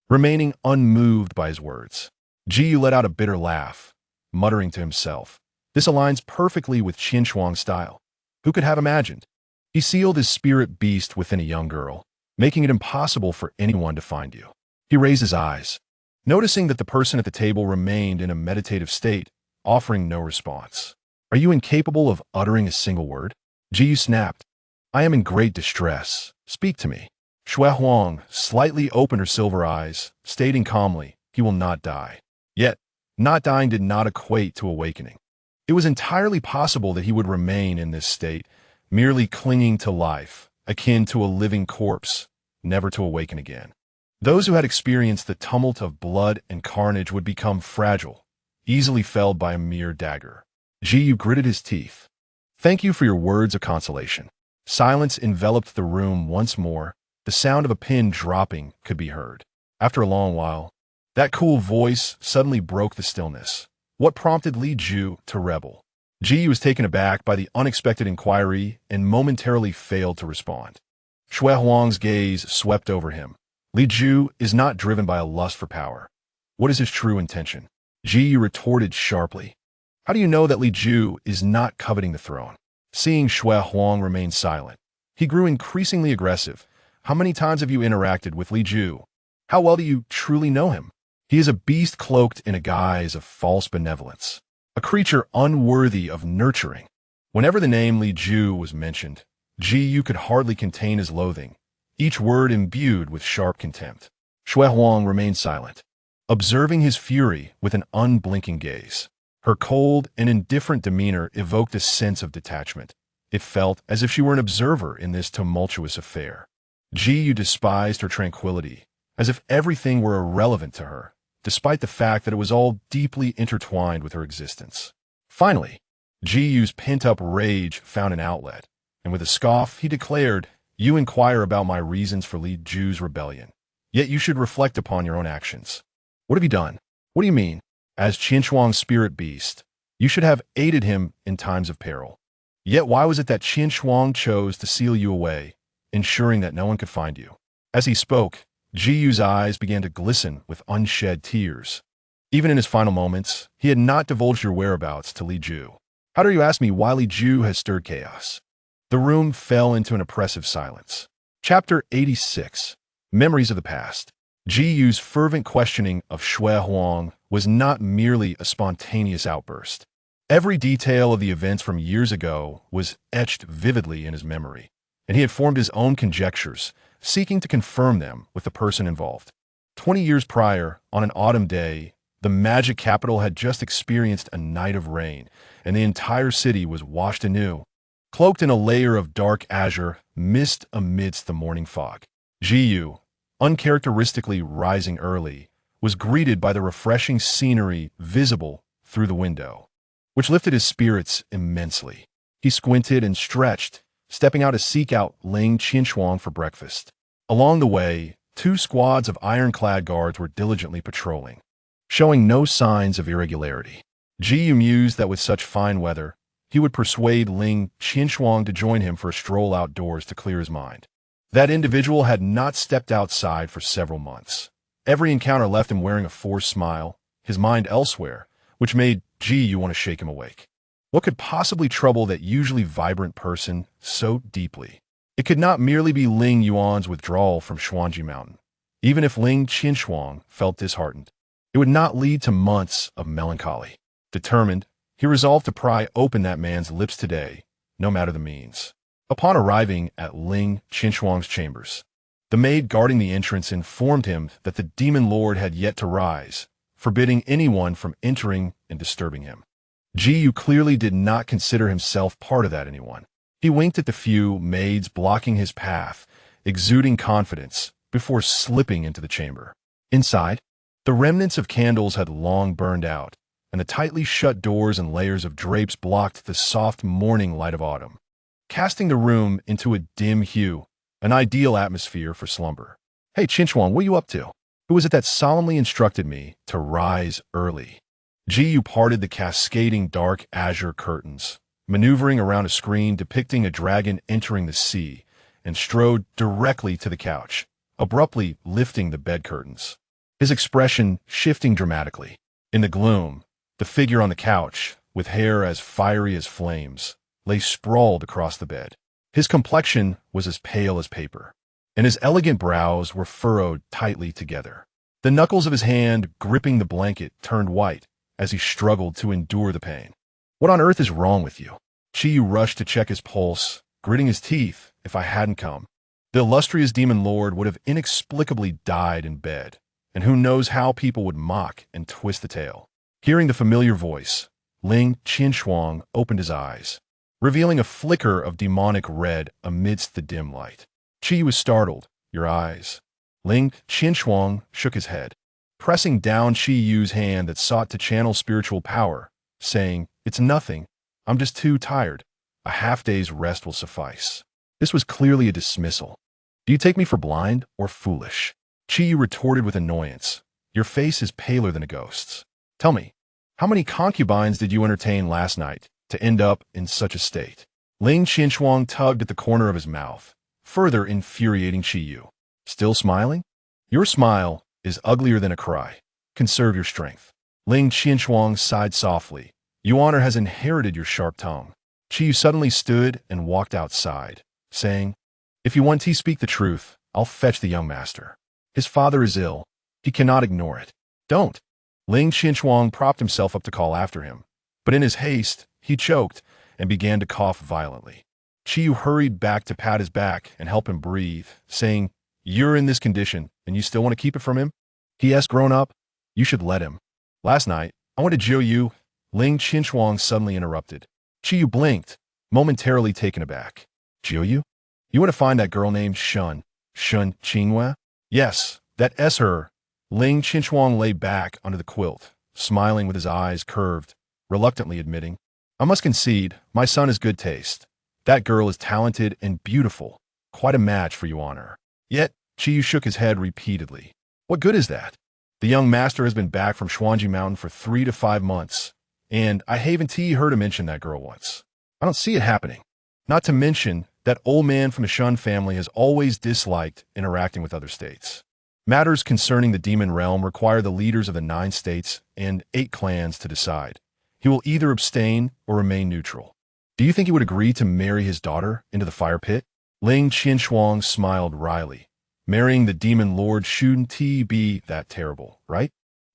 S1: remaining unmoved by his words. Qingyue let out a bitter laugh, muttering to himself, "This aligns perfectly with Qinshuang's style. Who could have imagined?" He sealed his spirit beast within a young girl, making it impossible for anyone to find you. He raised his eyes, noticing that the person at the table remained in a meditative state, offering no response. "Are you incapable of uttering a single word?" Qingyue snapped. "I am in great distress. Speak to me." Shui Huang slightly opened her silver eyes, stating calmly, "He will not die." Yet, not dying did not equate to awakening. It was entirely possible that he would remain in this state, merely clinging to life, akin to a living corpse, never to awaken again. Those who had experienced the tumult of blood and carnage would become fragile, easily felled by a mere dagger. Qingyue gritted his teeth. "Thank you for your words of consolation." Silence enveloped the room once more. The sound of a pin dropping could be heard. After a long while, that cool voice suddenly broke the stillness. What prompted Li Ju to rebel? Qingyue was taken aback by the unexpected inquiry and momentarily failed to respond. Shui Huang's gaze swept over him. Li Ju is not driven by a lust for power. What is his true intention? Qingyue retorted sharply. How do you know that Li Ju is not coveting the throne? Seeing Shui Huang remain silent, he grew increasingly aggressive. How many times have you interacted with Li Ju? How well do you truly know him? He is a beast cloaked in a guise of false benevolence, a creature unworthy of nurturing. Whenever the name Lingyuan was mentioned, Qingyue could hardly contain his loathing, each word imbued with sharp contempt. Shui Huang remained silent, observing his fury with an unblinking gaze. Her cold and indifferent demeanor evoked a sense of detachment. It felt as if she were an observer in this tumultuous affair. Qingyue despised her tranquility, as if everything were irrelevant to her, despite the fact that it was all deeply intertwined with her existence. Finally, Qingyue's pent-up rage found an outlet, and with a scoff he declared, "You inquire about my reasons for Lingyuan's rebellion, yet you should reflect upon your own actions. What have you done? What do you mean? As Qingyuan's spirit beast, you should have aided him in times of peril. Yet why was it that Qingyuan chose to seal you away, ensuring that no one could find you?" As he spoke, Qingyue's eyes began to glisten with unshed tears. Even in his final moments, he had not divulged your whereabouts to Lingyuan. "How dare you ask me why Lingyuan has stirred chaos?" The room fell into an oppressive silence. Chapter 86. Memories of the Past. Qingyue's fervent questioning of Shui Huang was not merely a spontaneous outburst. Every detail of the events from years ago was etched vividly in his memory, and he had formed his own conjectures, seeking to confirm them with the person involved. 20 years prior, on an autumn day, the magic capital had just experienced a night of rain, and the entire city was washed anew, cloaked in a layer of dark azure mist amidst the morning fog. Qingyue, uncharacteristically rising early, was greeted by the refreshing scenery visible through the window, which lifted his spirits immensely. He squinted and stretched, stepping out to seek out Ling Qingyuan for breakfast. Along the way, 2 squads of ironclad guards were diligently patrolling, showing no signs of irregularity. Qingyue mused that with such fine weather, he would persuade Ling Qingyuan to join him for a stroll outdoors to clear his mind. That individual had not stepped outside for several months. Every encounter left him wearing a forced smile, his mind elsewhere, which made Qingyue want to shake him awake. What could possibly trouble that usually vibrant person so deeply? It could not merely be Lingyuan's withdrawal from Xuanji Mountain. Even if Ling Qingyuan felt disheartened, it would not lead to months of melancholy. Determined, he resolved to pry open that man's lips today, no matter the means. Upon arriving at Ling Qingyuan's chambers, the maid guarding the entrance informed him that the demon lord had yet to rise, forbidding anyone from entering and disturbing him. Qingyue clearly did not consider himself part of that anyone. He winked at the few maids blocking his path, exuding confidence, before slipping into the chamber. Inside, the remnants of candles had long burned out, and the tightly shut doors and layers of drapes blocked the soft morning light of autumn, casting the room into a dim hue, an ideal atmosphere for slumber. "Hey, Qingyuan, what are you up to? Who was it that solemnly instructed me to rise early?" Qingyue parted the cascading dark azure curtains, maneuvering around a screen depicting a dragon entering the sea, and strode directly to the couch, abruptly lifting the bed curtains, his expression shifting dramatically. In the gloom, the figure on the couch, with hair as fiery as flames, lay sprawled across the bed. His complexion was as pale as paper, and his elegant brows were furrowed tightly together. The knuckles of his hand gripping the blanket turned white as he struggled to endure the pain. "What on earth is wrong with you?" Qingyue rushed to check his pulse, gritting his teeth. If I hadn't come, the illustrious demon lord would have inexplicably died in bed, and who knows how people would mock and twist the tale. Hearing the familiar voice, Ling Qingyuan opened his eyes, revealing a flicker of demonic red amidst the dim light. Qingyue was startled. "Your eyes." Ling Qingyuan shook his head, pressing down Qingyue's hand that sought to channel spiritual power, saying, "It's nothing. I'm just too tired. A half-day's rest will suffice." This was clearly a dismissal. "Do you take me for blind or foolish?" Qingyue retorted with annoyance. "Your face is paler than a ghost's. Tell me, how many concubines did you entertain last night to end up in such a state?" Ling Qingyuan tugged at the corner of his mouth, further infuriating Qingyue. "Still smiling? Your smile is uglier than a cry. Conserve your strength." Ling Qingyuan sighed softly. "Yuan has inherited your sharp tongue." Qingyue suddenly stood and walked outside, saying, "If you want to speak the truth, I'll fetch the young master." His father is ill. He cannot ignore it. Don't. Ling Qinshuang propped himself up to call after him. But in his haste, he choked and began to cough violently. Qingyue hurried back to pat his back and help him breathe, saying, "You're in this condition, and you still want to keep it from him? He has grown up. You should let him." "Last night, I went to Qingyue," Ling Qinshuang suddenly interrupted. Qingyue blinked, momentarily taken aback. "Qingyue? You want to find that girl named Shun Qingyue?" "Yes, that S her." Ling Qinshuang lay back under the quilt, smiling with his eyes curved, reluctantly admitting, "I must concede, my son has good taste. That girl is talented and beautiful, quite a match for you on her." Yet, Qingyue shook his head repeatedly. "What good is that? The young master has been back from Xuanji Mountain for 3 to 5 months, and I haven't heard him mention that girl once. I don't see it happening. Not to mention, that old man from the Shun family has always disliked interacting with other states. Matters concerning the demon realm require the leaders of the 9 states and 8 clans to decide. He will either abstain or remain neutral. Do you think he would agree to marry his daughter into the fire pit?" Ling Qinshuang smiled wryly. "Marrying the demon lord shouldn't be that terrible, right?"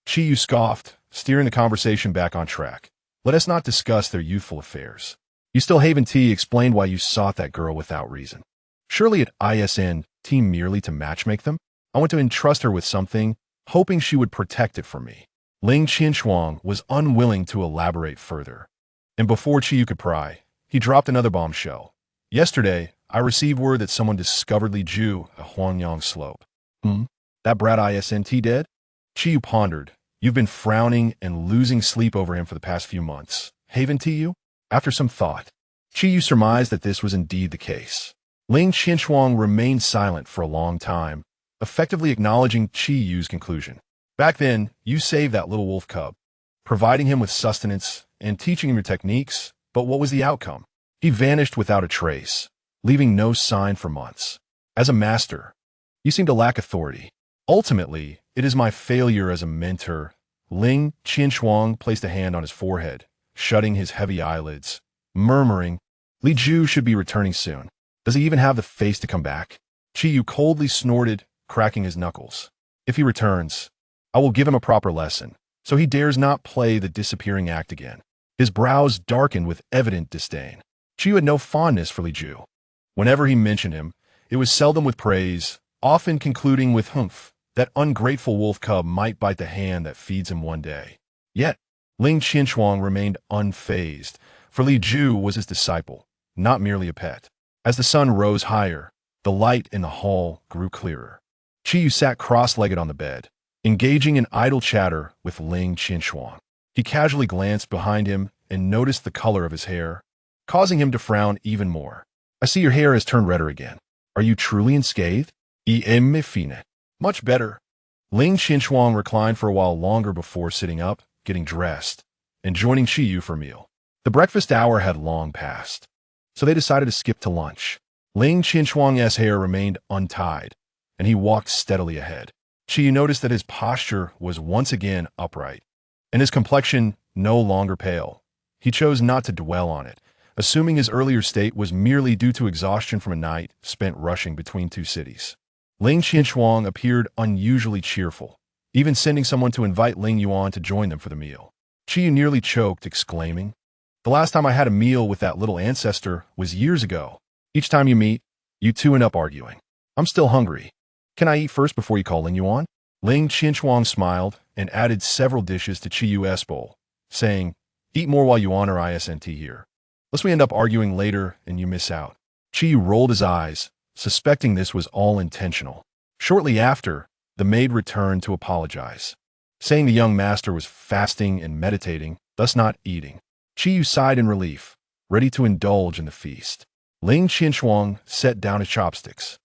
S1: Qingyue scoffed, steering the conversation back on track. "Let us not discuss their youthful affairs. You still haven't explained why you sought that girl without reason. Surely it isn't merely to matchmake them? I want to entrust her with something, hoping she would protect it from me." Ling Qinshuang was unwilling to elaborate further. And before Qingyue could pry, he dropped another bombshell. "Yesterday, I received word that someone discovered Li Ju at Huangyang Slope." That brat isn't dead?" Qingyue pondered. "You've been frowning and losing sleep over him for the past few months, haven't you?" After some thought, Qingyue surmised that this was indeed the case. Ling Qinshuang remained silent for a long time, effectively acknowledging Qingyue's conclusion. "Back then, you saved that little wolf cub, providing him with sustenance and teaching him your techniques, but what was the outcome? He vanished without a trace, leaving no sign for months. As a master, you seem to lack authority. Ultimately, it is my failure as a mentor." Ling Qinshuang placed a hand on his forehead, shutting his heavy eyelids, murmuring, "Li Ju should be returning soon. Does he even have the face to come back?" Qingyue coldly snorted, cracking his knuckles. "If he returns, I will give him a proper lesson, so he dares not play the disappearing act again." His brows darkened with evident disdain. Qingyue had no fondness for Li Ju. Whenever he mentioned him, it was seldom with praise, often concluding with "humph." That ungrateful wolf cub might bite the hand that feeds him one day. Yet, Ling Qinshuang remained unfazed, for Li Ju was his disciple, not merely a pet. As the sun rose higher, the light in the hall grew clearer. Qingyue sat cross-legged on the bed, engaging in idle chatter with Ling Qinshuang. He casually glanced behind him and noticed the color of his hair, causing him to frown even more. "I see your hair has turned redder again. Are you truly unscathed?" "Much better." Ling Qinshuang reclined for a while longer before sitting up, getting dressed, and joining Qingyue for a meal. The breakfast hour had long passed, so they decided to skip to lunch. Ling Qinshuang's hair remained untied, and he walked steadily ahead. Qingyue noticed that his posture was once again upright, and his complexion no longer pale. He chose not to dwell on it, assuming his earlier state was merely due to exhaustion from a night spent rushing between 2 cities. Ling Qinshuang appeared unusually cheerful, even sending someone to invite Lingyuan to join them for the meal. Qingyue nearly choked, exclaiming, "The last time I had a meal with that little ancestor was years ago. Each time you meet, you two end up arguing. I'm still hungry. Can I eat first before you call Lingyuan?" Ling Qinshuang smiled and added several dishes to Qingyue's bowl, saying, "Eat more while you honor isn't here. Lest we end up arguing later and you miss out." Qingyue rolled his eyes, suspecting this was all intentional. Shortly after, the maid returned to apologize, saying the young master was fasting and meditating, thus not eating. Qingyue sighed in relief, ready to indulge in the feast. Ling Qinshuang set down his chopsticks,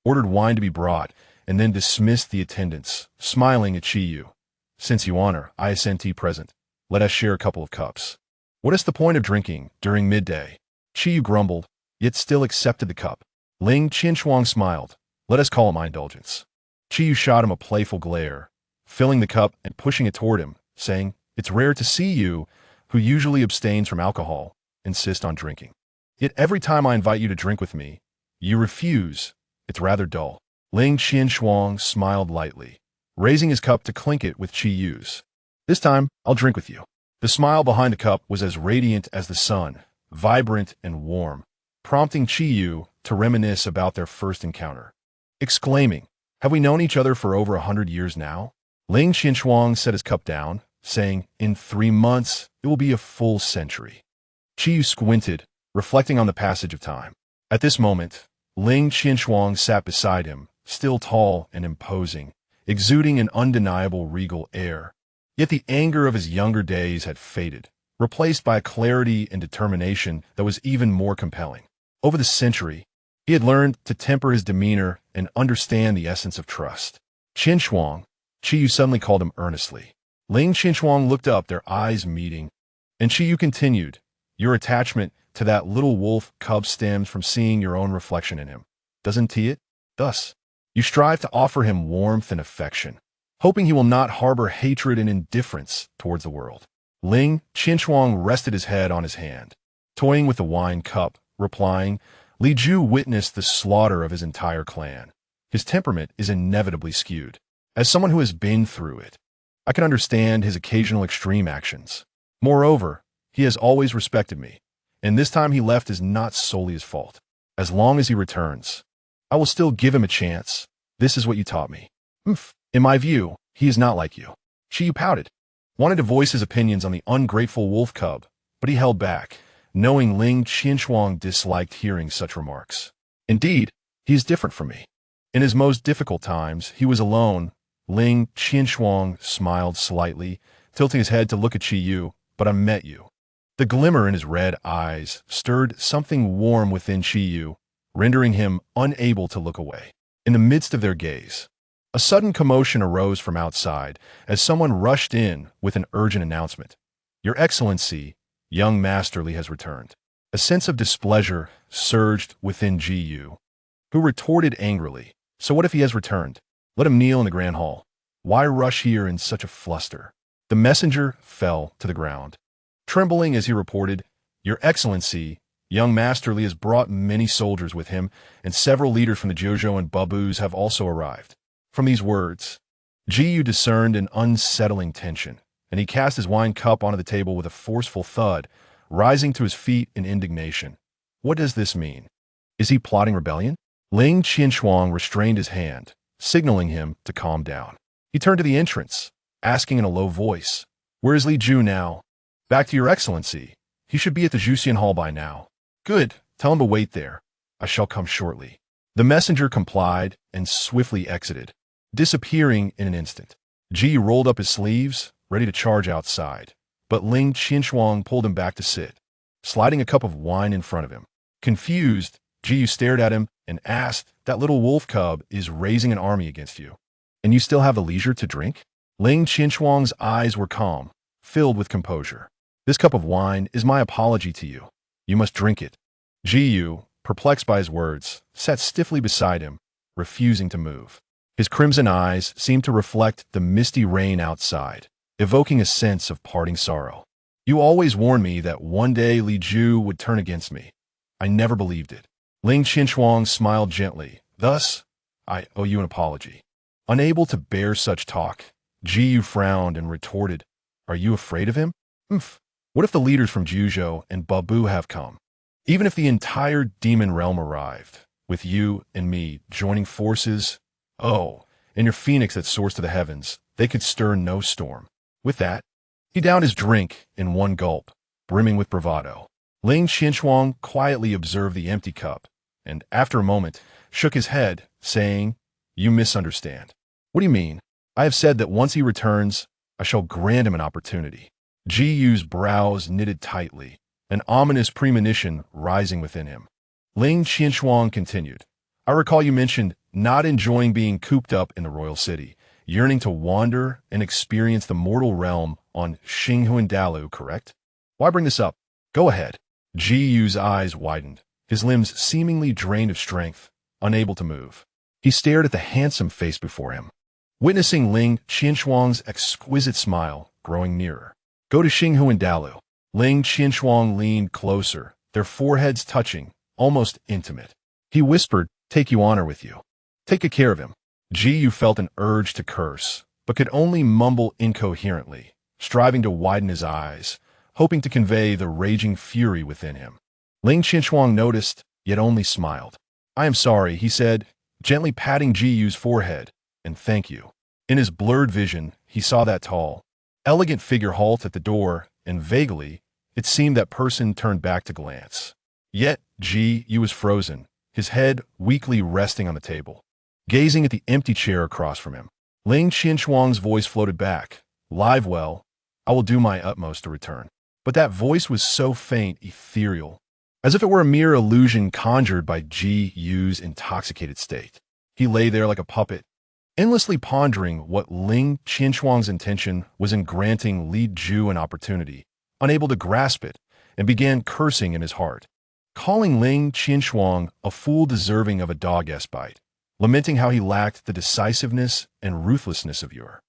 S1: ordered wine to be brought, and then dismissed the attendants, smiling at Qingyue. "Since you honor isnt present, let us share a couple of cups." "What is the point of drinking during midday?" Qingyue grumbled, yet still accepted the cup. Ling Qinshuang smiled. "Let us call it my indulgence." Qingyue shot him a playful glare, filling the cup and pushing it toward him, saying, "It's rare to see you, who usually abstains from alcohol, insist on drinking. Yet every time I invite you to drink with me, you refuse. It's rather dull." Ling Qianshuang smiled lightly, raising his cup to clink it with Qiyue's. This time, I'll drink with you. The smile behind the cup was as radiant as the sun, vibrant and warm, prompting Qiyue to reminisce about their first encounter. Exclaiming, "Have we known each other for over 100 years now?" Ling Qianshuang set his cup down, saying, "In 3 months, it will be a full century." Qiyue squinted, reflecting on the passage of time. At this moment, Ling Qianshuang sat beside him, still tall and imposing, exuding an undeniable regal air. Yet the anger of his younger days had faded, replaced by a clarity and determination that was even more compelling. Over the century, he had learned to temper his demeanor and understand the essence of trust. "Qianshuang," Qiyue suddenly called him earnestly. Ling Qianshuang looked up, their eyes meeting, and Qiyue continued, "Your attachment to that little wolf cub stems from seeing your own reflection in him, doesn't it? Thus, you strive to offer him warmth and affection, hoping he will not harbor hatred and indifference towards the world." Ling Qianshuang rested his head on his hand, toying with the wine cup, replying, "Li Ju witnessed the slaughter of his entire clan. His temperament is inevitably skewed. As someone who has been through it, I can understand his occasional extreme actions. Moreover, he has always respected me, and this time he left is not solely his fault. As long as he returns, I will still give him a chance. This is what you taught me." In my view, he is not like you." Qiyue pouted, wanted to voice his opinions on the ungrateful wolf cub, but he held back, knowing Ling Qianshuang disliked hearing such remarks. "Indeed, he is different from me. In his most difficult times, he was alone." Ling Qianshuang smiled slightly, tilting his head to look at Qiyue, "But I met you." The glimmer in his red eyes stirred something warm within Qiyue, rendering him unable to look away. In the midst of their gaze, a sudden commotion arose from outside as someone rushed in with an urgent announcement. "Your Excellency, young Masterly has returned." A sense of displeasure surged within Qiyue, who retorted angrily, "So what if he has returned? Let him kneel in the grand hall. Why rush here in such a fluster?" The messenger fell to the ground, trembling as he reported, "Your Excellency, young Masterly has brought many soldiers with him, and several leaders from the Jojo and Babus have also arrived." From these words, Qiyue discerned an unsettling tension, and he cast his wine cup onto the table with a forceful thud, rising to his feet in indignation. What does this mean? Is he plotting rebellion? Ling Qianshuang restrained his hand, signaling him to calm down. He turned to the entrance, asking in a low voice, "Where is Li Ju now?" "Back to your Excellency. He should be at the Juxian Hall by now." "Good. Tell him to wait there. I shall come shortly." The messenger complied and swiftly exited, disappearing in an instant. Qiyue rolled up his sleeves, ready to charge outside, but Ling Qianshuang pulled him back to sit, sliding a cup of wine in front of him. Confused, Qiyue stared at him and asked, "That little wolf cub is raising an army against you, and you still have the leisure to drink?" Ling Qianshuang's eyes were calm, filled with composure. "This cup of wine is my apology to you. You must drink it." Qiyue, perplexed by his words, sat stiffly beside him, refusing to move. His crimson eyes seemed to reflect the misty rain outside, evoking a sense of parting sorrow. "You always warned me that one day Li Ju would turn against me. I never believed it." Ling Qianshuang smiled gently. "Thus, I owe you an apology." Unable to bear such talk, Qiyue frowned and retorted, "Are you afraid of him?" What if the leaders from Juzhou and Babu have come? Even if the entire demon realm arrived, with you and me joining forces, and your phoenix that soars to the heavens, they could stir no storm." With that, he downed his drink in one gulp, brimming with bravado. Ling Qianshuang quietly observed the empty cup, and after a moment, shook his head, saying, "You misunderstand." "What do you mean?" "I have said that once he returns, I shall grant him an opportunity." Qiyue's brows knitted tightly, an ominous premonition rising within him. Ling Qianshuang continued, "I recall you mentioned not enjoying being cooped up in the royal city, yearning to wander and experience the mortal realm on Xingyue Dalu, correct? Why bring this up? Go ahead." Qiyue's eyes widened, his limbs seemingly drained of strength, unable to move. He stared at the handsome face before him, witnessing Ling Qianshuang's exquisite smile growing nearer. "Go to Xingyue Dalu." Ling Qianshuang leaned closer, their foreheads touching, almost intimate. He whispered, "Take your honor with you." Take good care of him. Qingyue felt an urge to curse, but could only mumble incoherently, striving to widen his eyes, hoping to convey the raging fury within him. Ling Qinshuang noticed, yet only smiled. "I am sorry," he said, gently patting Qiyue's forehead, "and thank you." In his blurred vision, he saw that tall, elegant figure halt at the door, and vaguely, it seemed that person turned back to glance. Yet, Qiyue was frozen, his head weakly resting on the table, gazing at the empty chair across from him. Ling Qinshuang's voice floated back, "Live well, I will do my utmost to return." But that voice was so faint, ethereal, as if it were a mere illusion conjured by Qiyue's intoxicated state. He lay there like a puppet, endlessly pondering what Ling Qinshuang's intention was in granting Li Ju an opportunity, unable to grasp it, and began cursing in his heart, calling Ling Qinshuang a fool deserving of a dog-ass bite, lamenting how he lacked the decisiveness and ruthlessness of yore.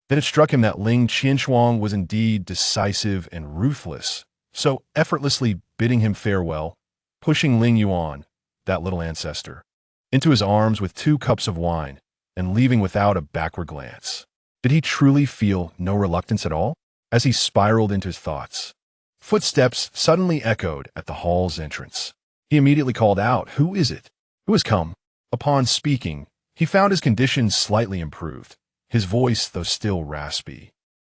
S1: Then it struck him that Ling Qinshuang was indeed decisive and ruthless, so effortlessly bidding him farewell, pushing Lingyuan, that little ancestor, into his arms with 2 cups of wine, and leaving without a backward glance. Did he truly feel no reluctance at all? As he spiraled into his thoughts, footsteps suddenly echoed at the hall's entrance. He immediately called out, "Who is it? Who has come?" Upon speaking, he found his condition slightly improved. His voice, though still raspy,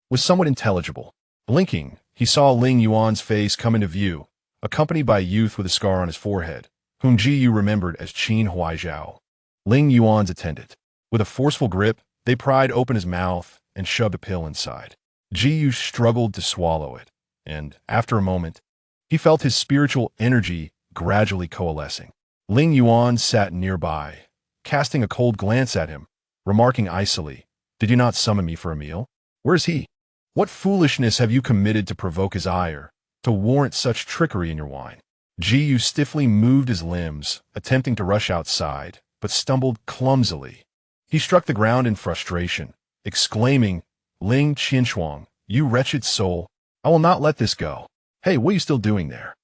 S1: was somewhat intelligible. Blinking, he saw Ling Yuan's face come into view, accompanied by a youth with a scar on his forehead, whom Qiyue remembered as Qin Huaizhao, Ling Yuan's attendant. With a forceful grip, they pried open his mouth and shoved a pill inside. Qiyue struggled to swallow it, and, after a moment, he felt his spiritual energy gradually coalescing. Ling Yuan sat nearby, casting a cold glance at him, remarking icily, "Did you not summon me for a meal? Where is he? What foolishness have you committed to provoke his ire, to warrant such trickery in your wine?" Qiyue stiffly moved his limbs, attempting to rush outside, but stumbled clumsily. He struck the ground in frustration, exclaiming, "Ling Qinshuang, you wretched soul, I will not let this go. Hey, what are you still doing there?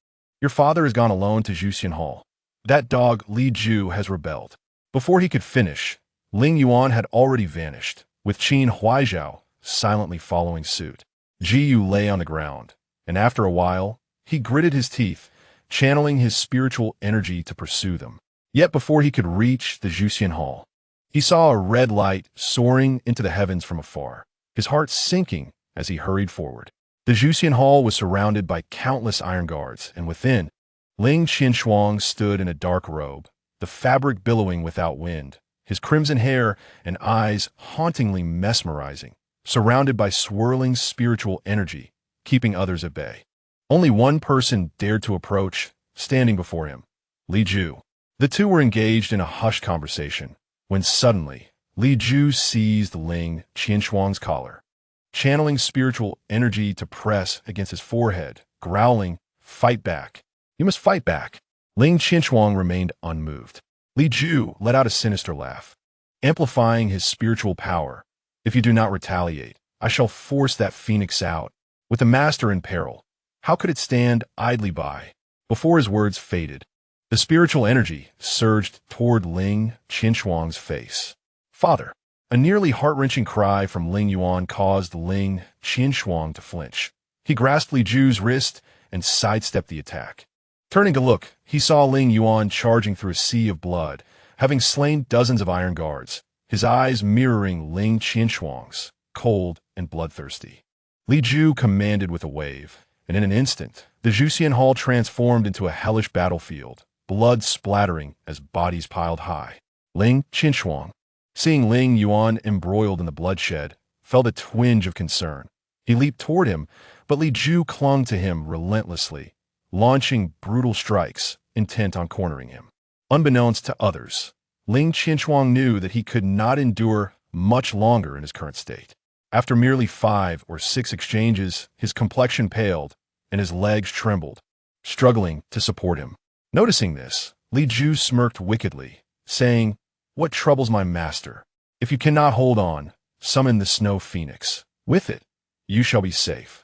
S1: Your father has gone alone to Juxian Hall. That dog Li Ju has rebelled." Before he could finish, Ling Yuan had already vanished, with Qin Huaizhao silently following suit. Qiyue lay on the ground, and after a while, he gritted his teeth, channeling his spiritual energy to pursue them. Yet before he could reach the Juxian Hall, he saw a red light soaring into the heavens from afar, his heart sinking as he hurried forward. The Juxian Hall was surrounded by countless iron guards, and within, Ling Qinshuang stood in a dark robe, the fabric billowing without wind, his crimson hair and eyes hauntingly mesmerizing, surrounded by swirling spiritual energy, keeping others at bay. Only one person dared to approach, standing before him, Li Ju. The two were engaged in a hushed conversation, when suddenly, Li Ju seized Ling Qinshuang's collar, channeling spiritual energy to press against his forehead, growling, "Fight back. You must fight back." Ling Qinshuang remained unmoved. Li Ju let out a sinister laugh, amplifying his spiritual power. "If you do not retaliate, I shall force that phoenix out. With the master in peril, how could it stand idly by?" Before his words faded, the spiritual energy surged toward Ling Qinshuang's face. "Father!" A nearly heart-wrenching cry from Ling Yuan caused Ling Qinshuang to flinch. He grasped Li Ju's wrist and sidestepped the attack. Turning to look, he saw Ling Yuan charging through a sea of blood, having slain dozens of iron guards, his eyes mirroring Ling Qinshuang's, cold and bloodthirsty. Li Ju commanded with a wave, and in an instant, the Juxian Hall transformed into a hellish battlefield, blood splattering as bodies piled high. Ling Qinshuang, seeing Ling Yuan embroiled in the bloodshed, felt a twinge of concern. He leaped toward him, but Li Ju clung to him relentlessly, launching brutal strikes, intent on cornering him. Unbeknownst to others, Ling Qinshuang knew that he could not endure much longer in his current state. After merely 5 or 6 exchanges, his complexion paled, and his legs trembled, struggling to support him. Noticing this, Li Ju smirked wickedly, saying, "What troubles my master? If you cannot hold on, summon the snow phoenix. With it, you shall be safe."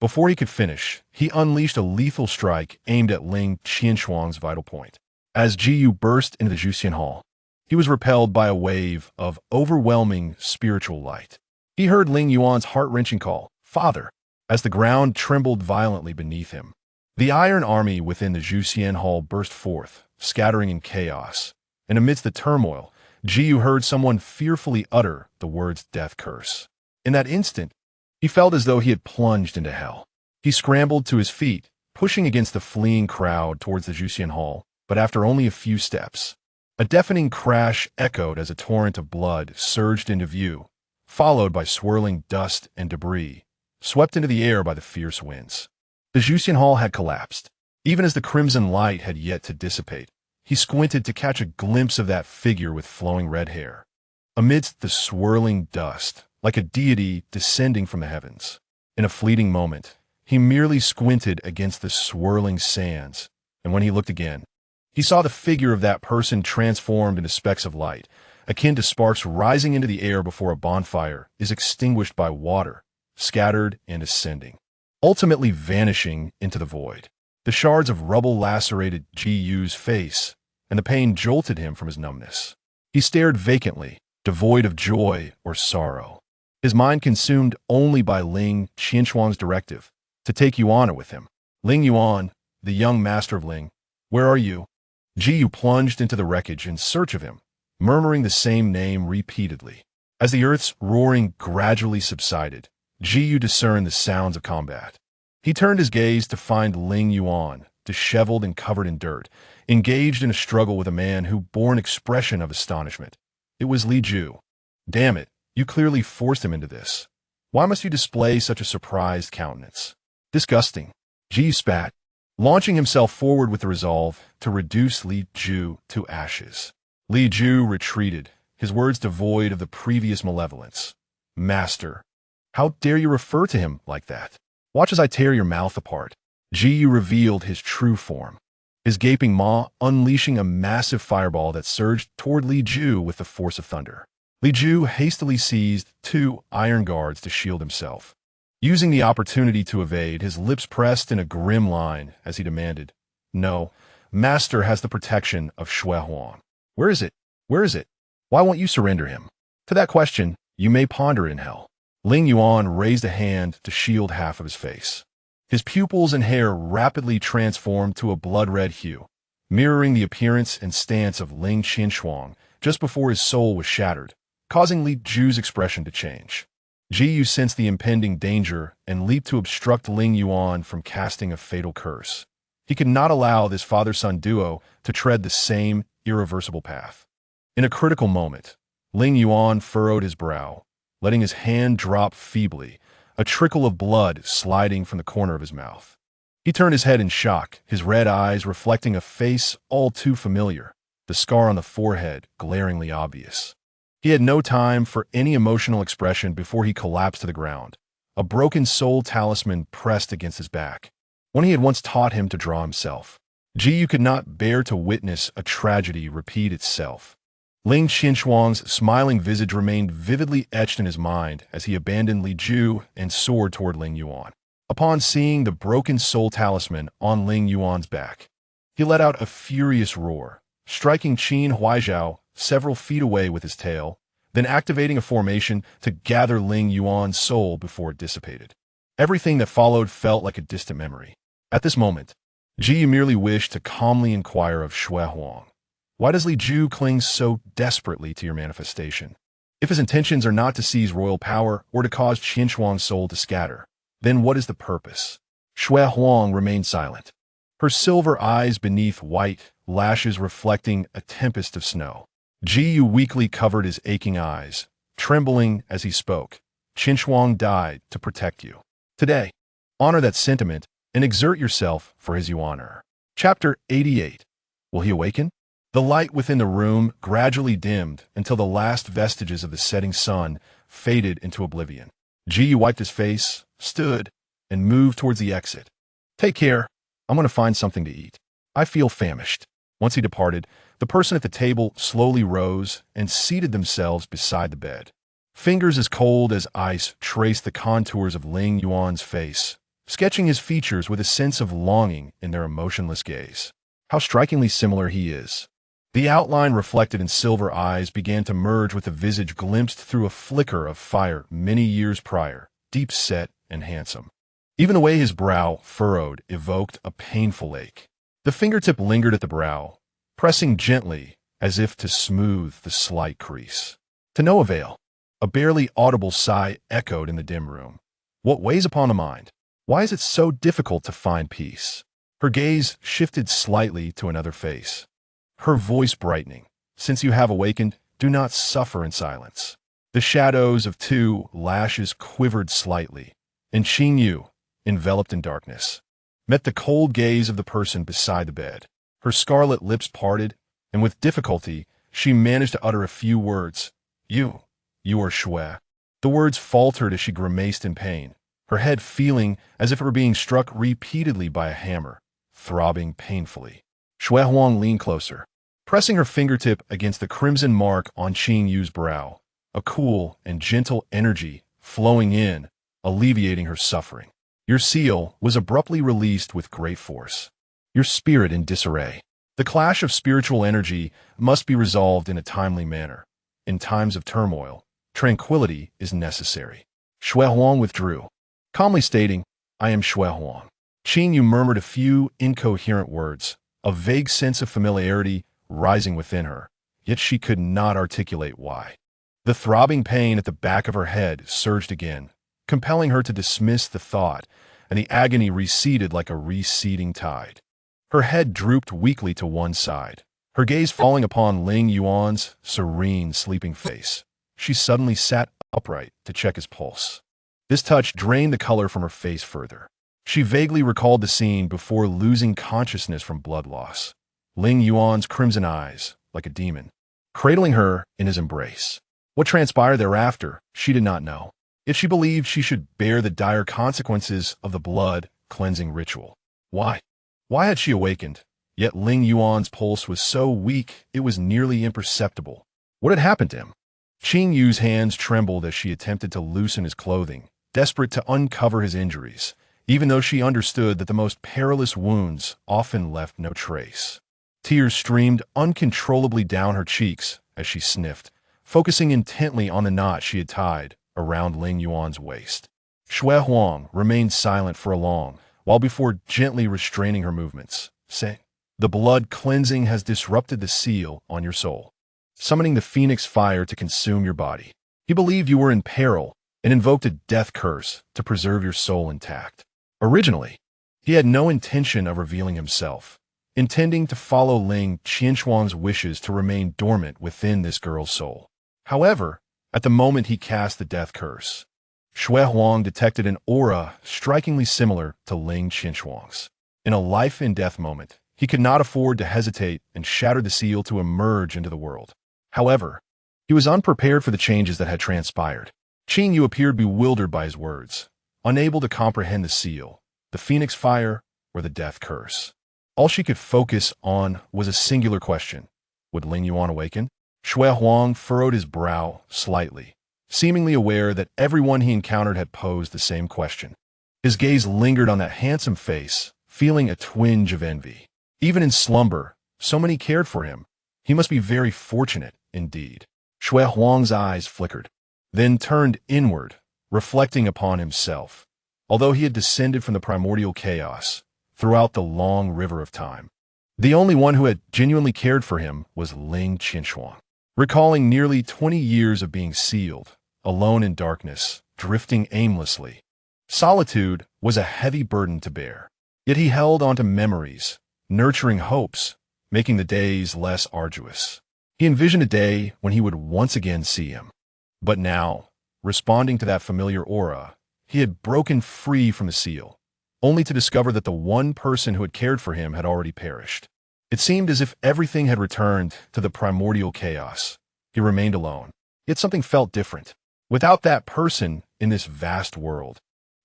S1: Before he could finish, he unleashed a lethal strike aimed at Ling Qinshuang's vital point. As Qiyue burst into the Juxian Hall, he was repelled by a wave of overwhelming spiritual light. He heard Lingyuan's heart-wrenching call, "Father," as the ground trembled violently beneath him. The iron army within the Zhuxian hall burst forth, scattering in chaos, and amidst the turmoil, Qingyue heard someone fearfully utter the words death curse. In that instant, he felt as though he had plunged into hell. He scrambled to his feet, pushing against the fleeing crowd towards the Zhuxian hall, but after only a few steps, a deafening crash echoed as a torrent of blood surged into view, followed by swirling dust and debris, swept into the air by the fierce winds. The Zhuxian hall had collapsed. Even as the crimson light had yet to dissipate, he squinted to catch a glimpse of that figure with flowing red hair. Amidst the swirling dust, like a deity descending from the heavens. In a fleeting moment, he merely squinted against the swirling sands, and when he looked again, he saw the figure of that person transformed into specks of light, akin to sparks rising into the air before a bonfire is extinguished by water, scattered and ascending, ultimately vanishing into the void. The shards of rubble lacerated Qingyue's face, and the pain jolted him from his numbness. He stared vacantly, devoid of joy or sorrow, his mind consumed only by Ling Qinshuang's directive to take Yuan with him. Lingyuan, the young master of Ling, where are you? Qingyue plunged into the wreckage in search of him, murmuring the same name repeatedly. As the earth's roaring gradually subsided, Qingyue discerned the sounds of combat. He turned his gaze to find Lingyuan, disheveled and covered in dirt, engaged in a struggle with a man who bore an expression of astonishment. It was Qingyue. Damn it, you clearly forced him into this. Why must you display such a surprised countenance? Disgusting. Qingyue spat, launching himself forward with the resolve to reduce Qingyue to ashes. Qingyue retreated, his words devoid of the previous malevolence. Master, how dare you refer to him like that? Watch as I tear your mouth apart. Qingyue revealed his true form, his gaping maw unleashing a massive fireball that surged toward Qingyue with the force of thunder. Qingyue hastily seized 2 iron guards to shield himself. Using the opportunity to evade, his lips pressed in a grim line as he demanded, "No, Master has the protection of Shuehuang. Where is it? Where is it? Why won't you surrender him?" To that question, you may ponder in hell. Lingyuan raised a hand to shield half of his face. His pupils and hair rapidly transformed to a blood-red hue, mirroring the appearance and stance of Ling Qinshuang just before his soul was shattered, causing Qingyue's expression to change. Qingyue sensed the impending danger and leaped to obstruct Lingyuan from casting a fatal curse. He could not allow this father-son duo to tread the same irreversible path. In a critical moment, Lingyuan furrowed his brow, letting his hand drop feebly, a trickle of blood sliding from the corner of his mouth. He turned his head in shock, his red eyes reflecting a face all too familiar, the scar on the forehead glaringly obvious. He had no time for any emotional expression before he collapsed to the ground, a broken soul talisman pressed against his back. When he had once taught him to draw himself, Qingyue could not bear to witness a tragedy repeat itself. Ling Qinshuang's smiling visage remained vividly etched in his mind as he abandoned Qingyue and soared toward Lingyuan. Upon seeing the broken soul talisman on Lingyuan's back, he let out a furious roar, striking Qin Huaizhao several feet away with his tail, then activating a formation to gather Lingyuan's soul before it dissipated. Everything that followed felt like a distant memory. At this moment, Qingyue merely wished to calmly inquire of Shuehuang. Why does Qingyue cling so desperately to your manifestation? If his intentions are not to seize royal power or to cause Qinshuang's soul to scatter, then what is the purpose? Shuehuang remained silent, her silver eyes beneath white lashes reflecting a tempest of snow. Qingyue weakly covered his aching eyes, trembling as he spoke. Qinshuang died to protect you. Today, honor that sentiment and exert yourself for his honor. Chapter 88. Will he awaken? The light within the room gradually dimmed until the last vestiges of the setting sun faded into oblivion. Qingyue wiped his face, stood, and moved towards the exit. Take care. I'm going to find something to eat. I feel famished. Once he departed, the person at the table slowly rose and seated themselves beside the bed. Fingers as cold as ice traced the contours of Lingyuan's face, sketching his features with a sense of longing in their emotionless gaze. How strikingly similar he is. The outline reflected in silver eyes began to merge with a visage glimpsed through a flicker of fire many years prior, deep set and handsome. Even the way his brow furrowed evoked a painful ache. The fingertip lingered at the brow, pressing gently as if to smooth the slight crease. To no avail. A barely audible sigh echoed in the dim room. What weighs upon the mind? Why is it so difficult to find peace? Her gaze shifted slightly to another face. Her voice brightening. Since you have awakened, do not suffer in silence. The shadows of two lashes quivered slightly, and Qingyue, enveloped in darkness, met the cold gaze of the person beside the bed. Her scarlet lips parted, and with difficulty, she managed to utter a few words. You are Shui. The words faltered as she grimaced in pain, her head feeling as if it were being struck repeatedly by a hammer, throbbing painfully. Shui Huang leaned closer, pressing her fingertip against the crimson mark on Qingyue's brow, a cool and gentle energy flowing in, alleviating her suffering. Your seal was abruptly released with great force. Your spirit in disarray. The clash of spiritual energy must be resolved in a timely manner. In times of turmoil, tranquility is necessary. Shui Huang withdrew, calmly stating, I am Shui Huang. Qingyue murmured a few incoherent words, a vague sense of familiarity rising within her, yet she could not articulate why. The throbbing pain at the back of her head surged again, compelling her to dismiss the thought, and the agony receded like a receding tide. Her head drooped weakly to one side, her gaze falling upon Lingyuan's serene, sleeping face. She suddenly sat upright to check his pulse. This touch drained the color from her face further. She vaguely recalled the scene before losing consciousness from blood loss. Lingyuan's crimson eyes, like a demon, cradling her in his embrace. What transpired thereafter, she did not know. Yet she believed she should bear the dire consequences of the blood-cleansing ritual. Why? Why had she awakened? Yet Lingyuan's pulse was so weak it was nearly imperceptible. What had happened to him? Qingyue's hands trembled as she attempted to loosen his clothing, desperate to uncover his injuries, even though she understood that the most perilous wounds often left no trace. Tears streamed uncontrollably down her cheeks as she sniffed, focusing intently on the knot she had tied around Lingyuan's waist. Shui Huang remained silent for a long while before gently restraining her movements, saying, The blood cleansing has disrupted the seal on your soul, summoning the phoenix fire to consume your body. He believed you were in peril and invoked a death curse to preserve your soul intact. Originally, he had no intention of revealing himself, intending to follow Ling Qinshuang's wishes to remain dormant within this girl's soul. However, at the moment he cast the death curse, Shui Huang detected an aura strikingly similar to Ling Qinshuang's. In a life-and-death moment, he could not afford to hesitate and shattered the seal to emerge into the world. However, he was unprepared for the changes that had transpired. Qingyue appeared bewildered by his words, unable to comprehend the seal, the phoenix fire, or the death curse. All she could focus on was a singular question. Would Lingyuan awaken? Shui Huang furrowed his brow slightly, seemingly aware that everyone he encountered had posed the same question. His gaze lingered on that handsome face, feeling a twinge of envy. Even in slumber, so many cared for him. He must be very fortunate indeed. Shui Huang's eyes flickered, then turned inward, reflecting upon himself. Although he had descended from the primordial chaos, throughout the long river of time, the only one who had genuinely cared for him was Ling Qinshuang. Recalling nearly 20 years of being sealed, alone in darkness, drifting aimlessly, solitude was a heavy burden to bear. Yet he held onto memories, nurturing hopes, making the days less arduous. He envisioned a day when he would once again see him. But now, responding to that familiar aura, he had broken free from the seal, only to discover that the one person who had cared for him had already perished. It seemed as if everything had returned to the primordial chaos. He remained alone. Yet something felt different. Without that person in this vast world,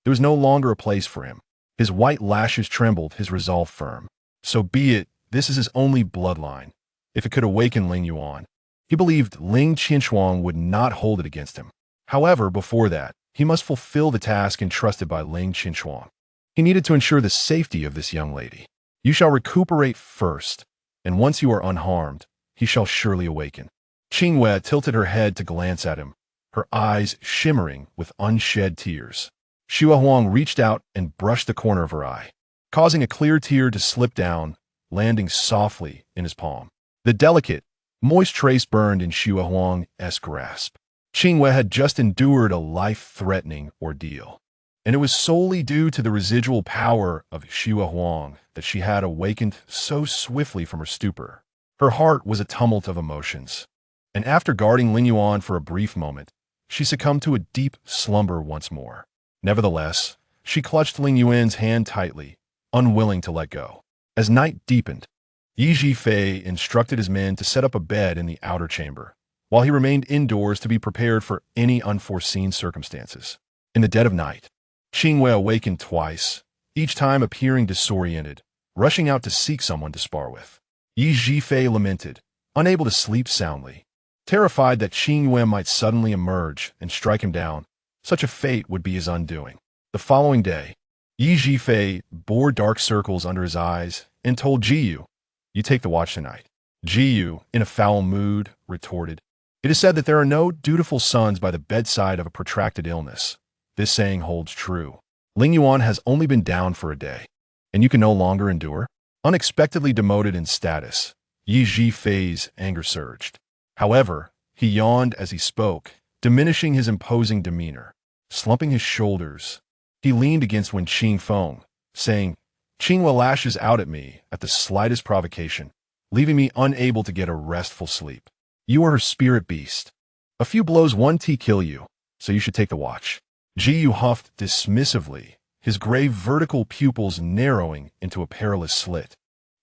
S1: there was no longer a place for him. His white lashes trembled, his resolve firm. So be it, this is his only bloodline. If it could awaken Lingyuan, he believed Ling Qinshuang would not hold it against him. However, before that, he must fulfill the task entrusted by Ling Qinshuang. He needed to ensure the safety of this young lady. You shall recuperate first, and once you are unharmed, he shall surely awaken. Qingyue tilted her head to glance at him, her eyes shimmering with unshed tears. Xue Huang reached out and brushed the corner of her eye, causing a clear tear to slip down, landing softly in his palm. The delicate, moist trace burned in Xue Huang's grasp. Qingyue had just endured a life-threatening ordeal, and it was solely due to the residual power of Xue Huang that she had awakened so swiftly from her stupor. Her heart was a tumult of emotions, and after guarding Lingyuan for a brief moment, she succumbed to a deep slumber once more. Nevertheless, she clutched Lingyuan's hand tightly, unwilling to let go. As night deepened, Yi Zhifei instructed his men to set up a bed in the outer chamber, while he remained indoors to be prepared for any unforeseen circumstances. In the dead of night, Qingyue awakened twice, each time appearing disoriented, rushing out to seek someone to spar with. Yi Zhifei lamented, unable to sleep soundly. Terrified that Qingyue might suddenly emerge and strike him down, such a fate would be his undoing. The following day, Yi Zhifei bore dark circles under his eyes and told Qingyue, "You take the watch tonight." Qingyue, in a foul mood, retorted, "It is said that there are no dutiful sons by the bedside of a protracted illness. This saying holds true. Lingyuan has only been down for a day, and you can no longer endure?" Unexpectedly demoted in status, Yi Zhifei's anger surged. However, he yawned as he spoke, diminishing his imposing demeanor. Slumping his shoulders, he leaned against Wen Qingfeng, saying, "Qingyue lashes out at me at the slightest provocation, leaving me unable to get a restful sleep. You are her spirit beast. A few blows won't kill you, so you should take the watch." Qingyue huffed dismissively, his gray vertical pupils narrowing into a perilous slit.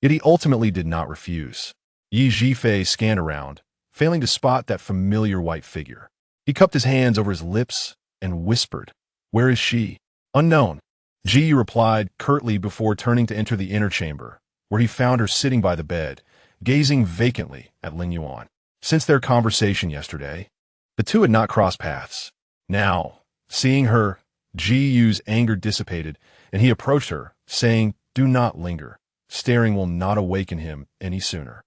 S1: Yet he ultimately did not refuse. Yi Zhifei scanned around, failing to spot that familiar white figure. He cupped his hands over his lips and whispered, "Where is she?" "Unknown," Qingyue replied curtly before turning to enter the inner chamber, where he found her sitting by the bed, gazing vacantly at Lingyuan. Since their conversation yesterday, the two had not crossed paths. Now, seeing her, Qingyue's anger dissipated, and he approached her, saying, "Do not linger. Staring will not awaken him any sooner.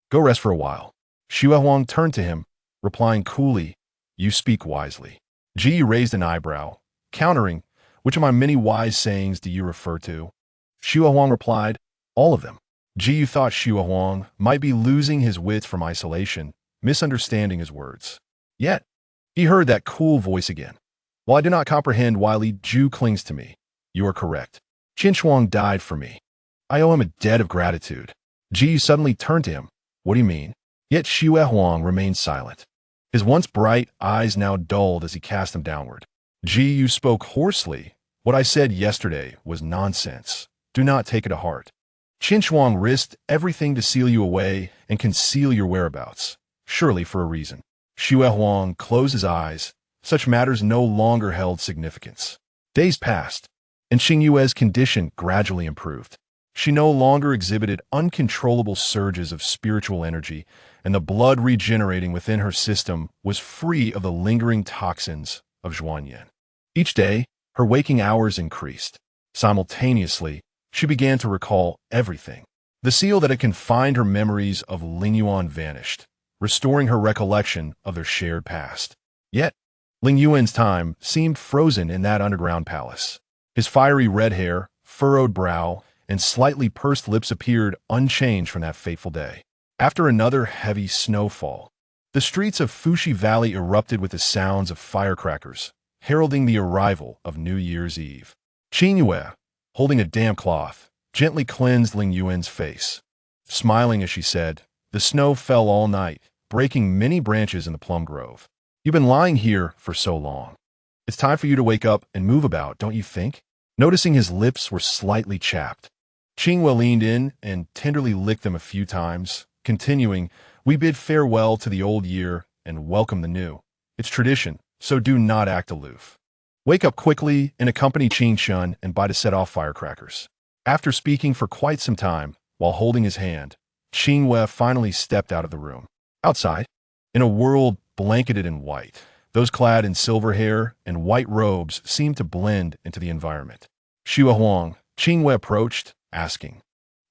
S1: Go rest for a while." Xue Huang turned to him, replying coolly, "You speak wisely." Qingyue raised an eyebrow, countering, "Which of my many wise sayings do you refer to?" Xue Huang replied, "All of them." Qingyue thought Xue Huang might be losing his wits from isolation, misunderstanding his words. Yet, he heard that cool voice again. "While I do not comprehend why Li Ju clings to me, you are correct. Qin died for me. I owe him a debt of gratitude." Qingyue suddenly turned to him. "What do you mean?" Yet Xue Huang remained silent. His once bright eyes now dulled as he cast them downward. Qingyue spoke hoarsely. "What I said yesterday was nonsense. Do not take it to heart. Qin risked everything to seal you away and conceal your whereabouts, surely for a reason." Xue Huang closed his eyes. Such matters no longer held significance. Days passed, and Qingyue's condition gradually improved. She no longer exhibited uncontrollable surges of spiritual energy, and the blood regenerating within her system was free of the lingering toxins of Zhuanyan. Each day, her waking hours increased. Simultaneously, she began to recall everything. The seal that had confined her memories of Lingyuan vanished, restoring her recollection of their shared past. Yet, Lingyuan's time seemed frozen in that underground palace. His fiery red hair, furrowed brow, and slightly pursed lips appeared unchanged from that fateful day. After another heavy snowfall, the streets of Fuxi Valley erupted with the sounds of firecrackers, heralding the arrival of New Year's Eve. Qingyue, holding a damp cloth, gently cleansed Lingyuan's face. Smiling as she said, "The snow fell all night, breaking many branches in the plum grove. You've been lying here for so long. It's time for you to wake up and move about, don't you think?" Noticing his lips were slightly chapped, Qingyue leaned in and tenderly licked them a few times, continuing, "We bid farewell to the old year and welcome the new. It's tradition, so do not act aloof. Wake up quickly and accompany Qingshun and buy to set off firecrackers." After speaking for quite some time, while holding his hand, Qingyue finally stepped out of the room. Outside, in a world blanketed in white, those clad in silver hair and white robes seemed to blend into the environment. Xue Huang, Qingyue approached, asking,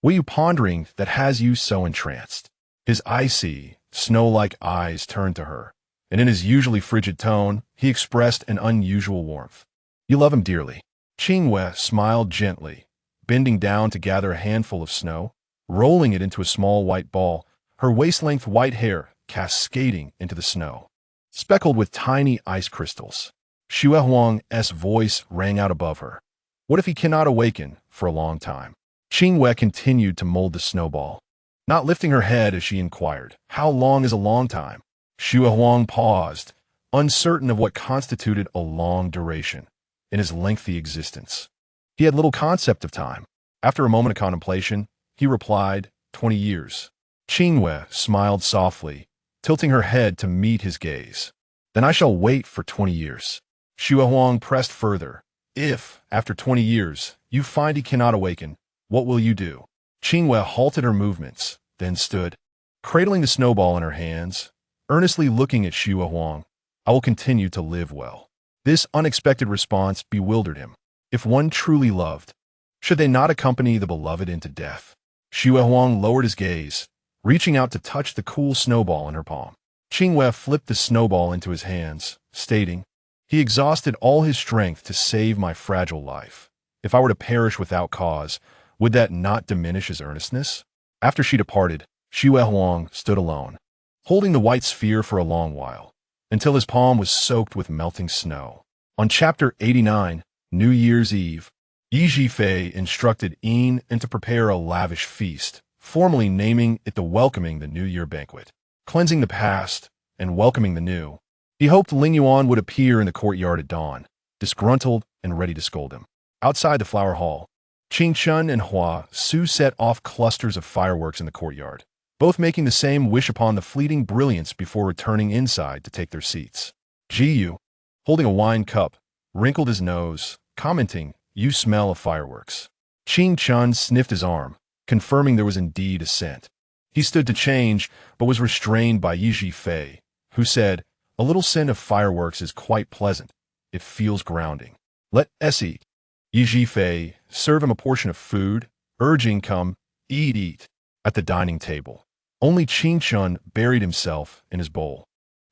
S1: "What are you pondering that has you so entranced?" His icy, snow-like eyes turned to her, and in his usually frigid tone, he expressed an unusual warmth. "You love him dearly." Qingyue smiled gently, bending down to gather a handful of snow, rolling it into a small white ball, her waist-length white hair cascading into the snow, speckled with tiny ice crystals. Xue Huang's voice rang out above her. "What if he cannot awaken for a long time?" Qingyue continued to mold the snowball, not lifting her head as she inquired, "How long is a long time?" Xue Huang paused, uncertain of what constituted a long duration in his lengthy existence. He had little concept of time. After a moment of contemplation, he replied, 20 years. Qingyue smiled softly, tilting her head to meet his gaze. "Then I shall wait for 20 years. Xue Huang pressed further. "If, after 20 years, you find he cannot awaken, what will you do?" Qingyue halted her movements, then stood, cradling the snowball in her hands, earnestly looking at Xue Huang. "I will continue to live well." This unexpected response bewildered him. If one truly loved, should they not accompany the beloved into death? Xue Huang lowered his gaze, reaching out to touch the cool snowball in her palm. Qingyue flipped the snowball into his hands, stating, "He exhausted all his strength to save my fragile life. If I were to perish without cause, would that not diminish his earnestness?" After she departed, Xue Huang stood alone, holding the white sphere for a long while, until his palm was soaked with melting snow. On Chapter 89, New Year's Eve, Yi Zhifei instructed Yin to prepare a lavish feast, formally naming it the Welcoming the New Year banquet. Cleansing the past and welcoming the new, he hoped Lingyuan would appear in the courtyard at dawn, disgruntled and ready to scold him. Outside the flower hall, Qingchun and Hua Su set off clusters of fireworks in the courtyard, both making the same wish upon the fleeting brilliance before returning inside to take their seats. Qingyue, holding a wine cup, wrinkled his nose, commenting, "You smell of fireworks." Qingchun sniffed his arm, confirming there was indeed a scent. He stood to change, but was restrained by Yi Zhifei, who said, "A little scent of fireworks is quite pleasant. It feels grounding. Let us eat." Yi Zhifei served him a portion of food, urging, "Come, eat," at the dining table. Only Qingchun buried himself in his bowl,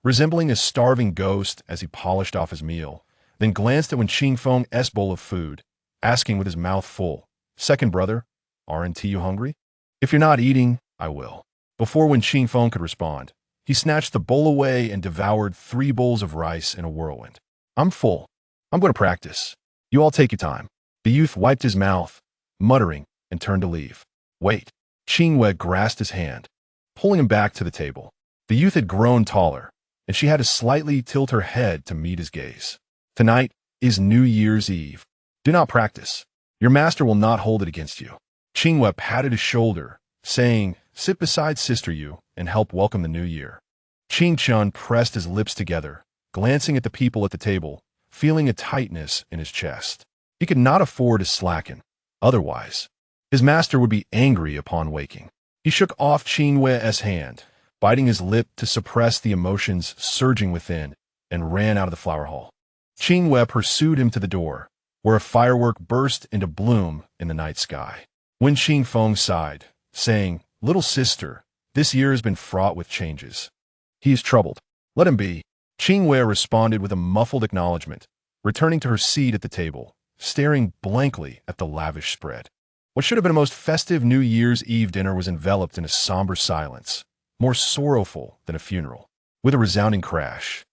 S1: resembling a starving ghost as he polished off his meal, then glanced at Wen Qingfeng's bowl of food, asking with his mouth full, "Second brother, aren't you hungry?" "If you're not eating, I will." Before Wen Qingfeng could respond, he snatched the bowl away and devoured 3 bowls of rice in a whirlwind. "I'm full. I'm going to practice. You all take your time." The youth wiped his mouth, muttering, and turned to leave. "Wait." Qingyue grasped his hand, pulling him back to the table. The youth had grown taller, and she had to slightly tilt her head to meet his gaze. "Tonight is New Year's Eve. Do not practice. Your master will not hold it against you." Qingyue patted his shoulder, saying, "Sit beside Sister Yu and help welcome the new year." Qingchun pressed his lips together, glancing at the people at the table, feeling a tightness in his chest. He could not afford to slacken. Otherwise, his master would be angry upon waking. He shook off Qingyue's hand, biting his lip to suppress the emotions surging within, and ran out of the flower hall. Qingyue pursued him to the door, where a firework burst into bloom in the night sky. Wen Qingfeng sighed, saying, "Little sister, this year has been fraught with changes. He is troubled. Let him be." Qingyue responded with a muffled acknowledgement, returning to her seat at the table, staring blankly at the lavish spread. What should have been a most festive New Year's Eve dinner was enveloped in a somber silence, more sorrowful than a funeral. With a resounding crash,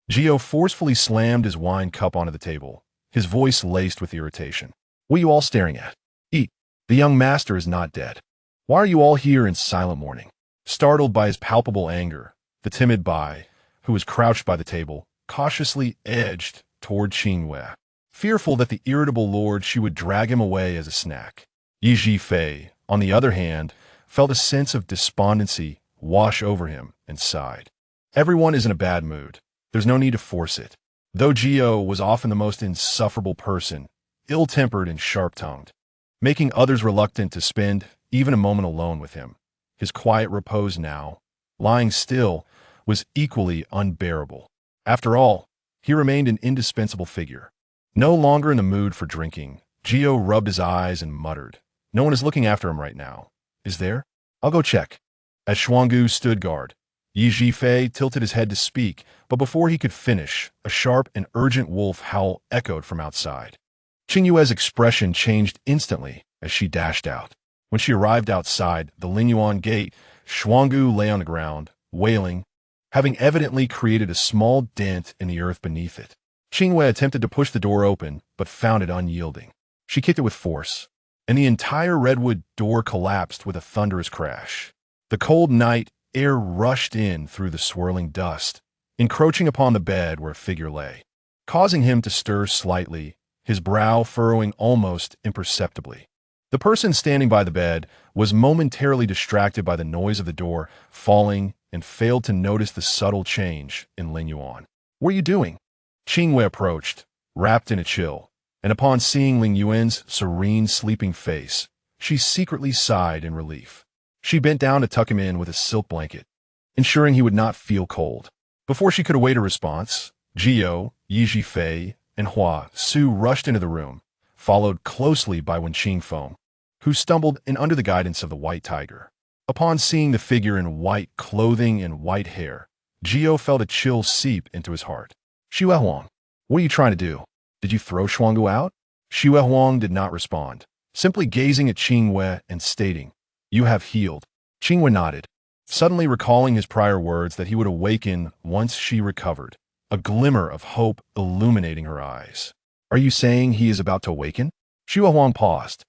S1: Gio forcefully slammed his wine cup onto the table, his voice laced with irritation. "What are you all staring at? Eat. The young master is not dead. Why are you all here in silent mourning?" Startled by his palpable anger, the timid Bai, who was crouched by the table, cautiously edged toward Qingyue, fearful that the irritable lord she would drag him away as a snack. Yi Zhifei, on the other hand, felt a sense of despondency wash over him and sighed. Everyone is in a bad mood. There's no need to force it. Though Gio was often the most insufferable person, ill-tempered and sharp-tongued, making others reluctant to spend even a moment alone with him, his quiet repose now, lying still, was equally unbearable. After all, he remained an indispensable figure. No longer in the mood for drinking, Gio rubbed his eyes and muttered, "No one is looking after him right now. Is there? I'll go check." As Xuangu stood guard, Yi Zhifei tilted his head to speak, but before he could finish, a sharp and urgent wolf howl echoed from outside. Qingyue's expression changed instantly as she dashed out. When she arrived outside the Lingyuan gate, Xuangu lay on the ground, wailing, having evidently created a small dent in the earth beneath it. Qingyue attempted to push the door open, but found it unyielding. She kicked it with force, and the entire redwood door collapsed with a thunderous crash. The cold night air rushed in through the swirling dust, encroaching upon the bed where a figure lay, causing him to stir slightly, his brow furrowing almost imperceptibly. The person standing by the bed was momentarily distracted by the noise of the door falling and failed to notice the subtle change in Lingyuan. "What are you doing?" Qingyue approached, wrapped in a chill, and upon seeing Lingyuan's serene, sleeping face, she secretly sighed in relief. She bent down to tuck him in with a silk blanket, ensuring he would not feel cold. Before she could await a response, Jiao, Yi Zhifei, and Hua Su rushed into the room, followed closely by Wen Qingfeng, who stumbled in under the guidance of the white tiger. Upon seeing the figure in white clothing and white hair, Jiao felt a chill seep into his heart. "Xue Huang, what are you trying to do? Did you throw Xuangu out?" Xue Huang did not respond, simply gazing at Qingyue and stating, "You have healed." Qingyue nodded, suddenly recalling his prior words that he would awaken once she recovered, a glimmer of hope illuminating her eyes. "Are you saying he is about to awaken?" Xue Huang paused,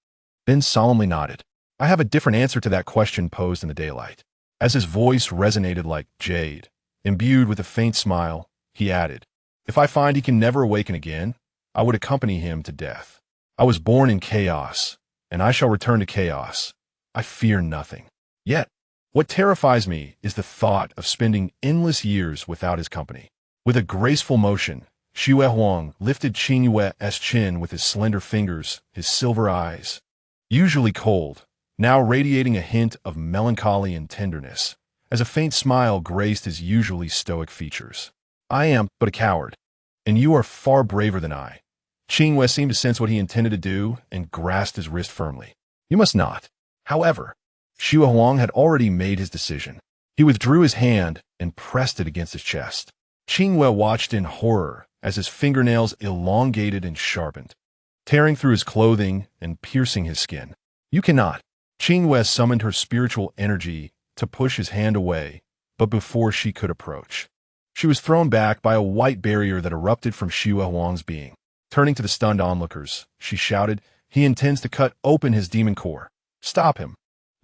S1: then solemnly nodded. "I have a different answer to that question posed in the daylight." As his voice resonated like jade, imbued with a faint smile, he added, "If I find he can never awaken again, I would accompany him to death. I was born in chaos, and I shall return to chaos. I fear nothing. Yet, what terrifies me is the thought of spending endless years without his company." With a graceful motion, Xue Huang lifted Qingyue's chin with his slender fingers, his silver eyes, usually cold, now radiating a hint of melancholy and tenderness, as a faint smile graced his usually stoic features. "I am but a coward, and you are far braver than I." Qingyue seemed to sense what he intended to do and grasped his wrist firmly. "You must not." However, Xue Huang had already made his decision. He withdrew his hand and pressed it against his chest. Qingyue watched in horror as his fingernails elongated and sharpened, tearing through his clothing and piercing his skin. "You cannot." Qingyue summoned her spiritual energy to push his hand away, but before she could approach, she was thrown back by a white barrier that erupted from Xue Huang's being. Turning to the stunned onlookers, she shouted, "He intends to cut open his demon core. Stop him."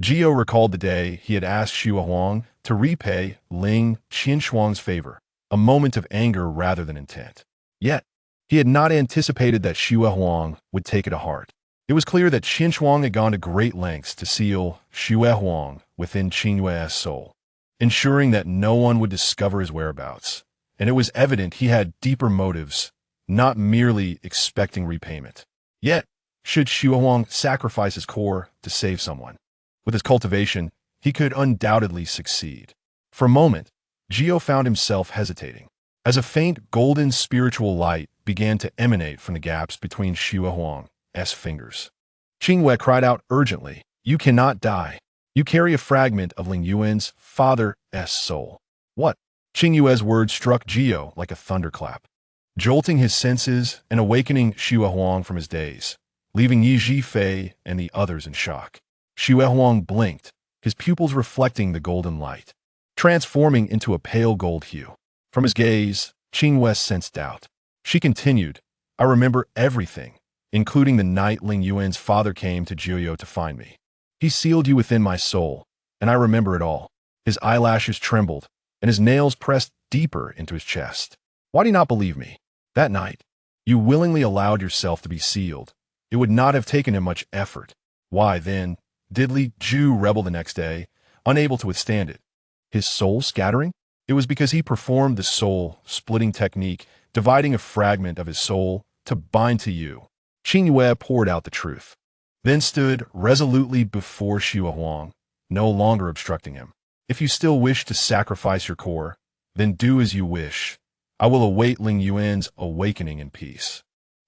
S1: Jiao recalled the day he had asked Xue Huang to repay Ling Qinshuang's favor, a moment of anger rather than intent. Yet, he had not anticipated that Xue Huang would take it to heart. It was clear that Qinshuang had gone to great lengths to seal Xue Huang within Qingyue's soul, ensuring that no one would discover his whereabouts, and it was evident he had deeper motives, not merely expecting repayment. Yet, should Xue Huang sacrifice his core to save someone? With his cultivation, he could undoubtedly succeed. For a moment, Jiao found himself hesitating, as a faint golden spiritual light began to emanate from the gaps between Xue Huang's fingers. Qingyue cried out urgently, "You cannot die. You carry a fragment of Lingyuan's father's soul." "What?" Qingyue's words struck Jiao like a thunderclap, jolting his senses and awakening Xue Huang from his daze, leaving Yi Zhifei and the others in shock. Xue Huang blinked, his pupils reflecting the golden light, transforming into a pale gold hue. From his gaze, Qingyue sensed doubt. She continued, "I remember everything, including the night Lingyuan's father came to Jiao to find me. He sealed you within my soul, and I remember it all." His eyelashes trembled, and his nails pressed deeper into his chest. "Why do you not believe me? That night, you willingly allowed yourself to be sealed. It would not have taken him much effort. Why, then, did Li Ju rebel the next day, unable to withstand it? His soul scattering? It was because he performed the soul-splitting technique, dividing a fragment of his soul to bind to you." Qingyue poured out the truth, then stood resolutely before Xue Huang, no longer obstructing him. "If you still wish to sacrifice your core, then do as you wish. I will await Lingyuan's awakening in peace."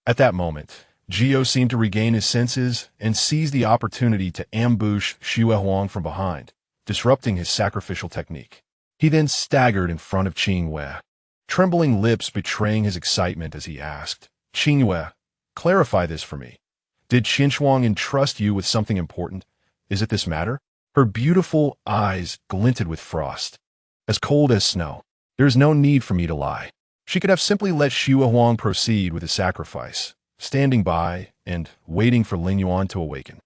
S1: At that moment, Jiao seemed to regain his senses and seized the opportunity to ambush Xue Huang from behind, disrupting his sacrificial technique. He then staggered in front of Qingyue, trembling lips betraying his excitement as he asked, "Qingyue, clarify this for me. Did Qingyue entrust you with something important? Is it this matter?" Her beautiful eyes glinted with frost, as cold as snow. "There is no need for me to lie." She could have simply let Xue Huang proceed with his sacrifice, standing by and waiting for Lingyuan to awaken.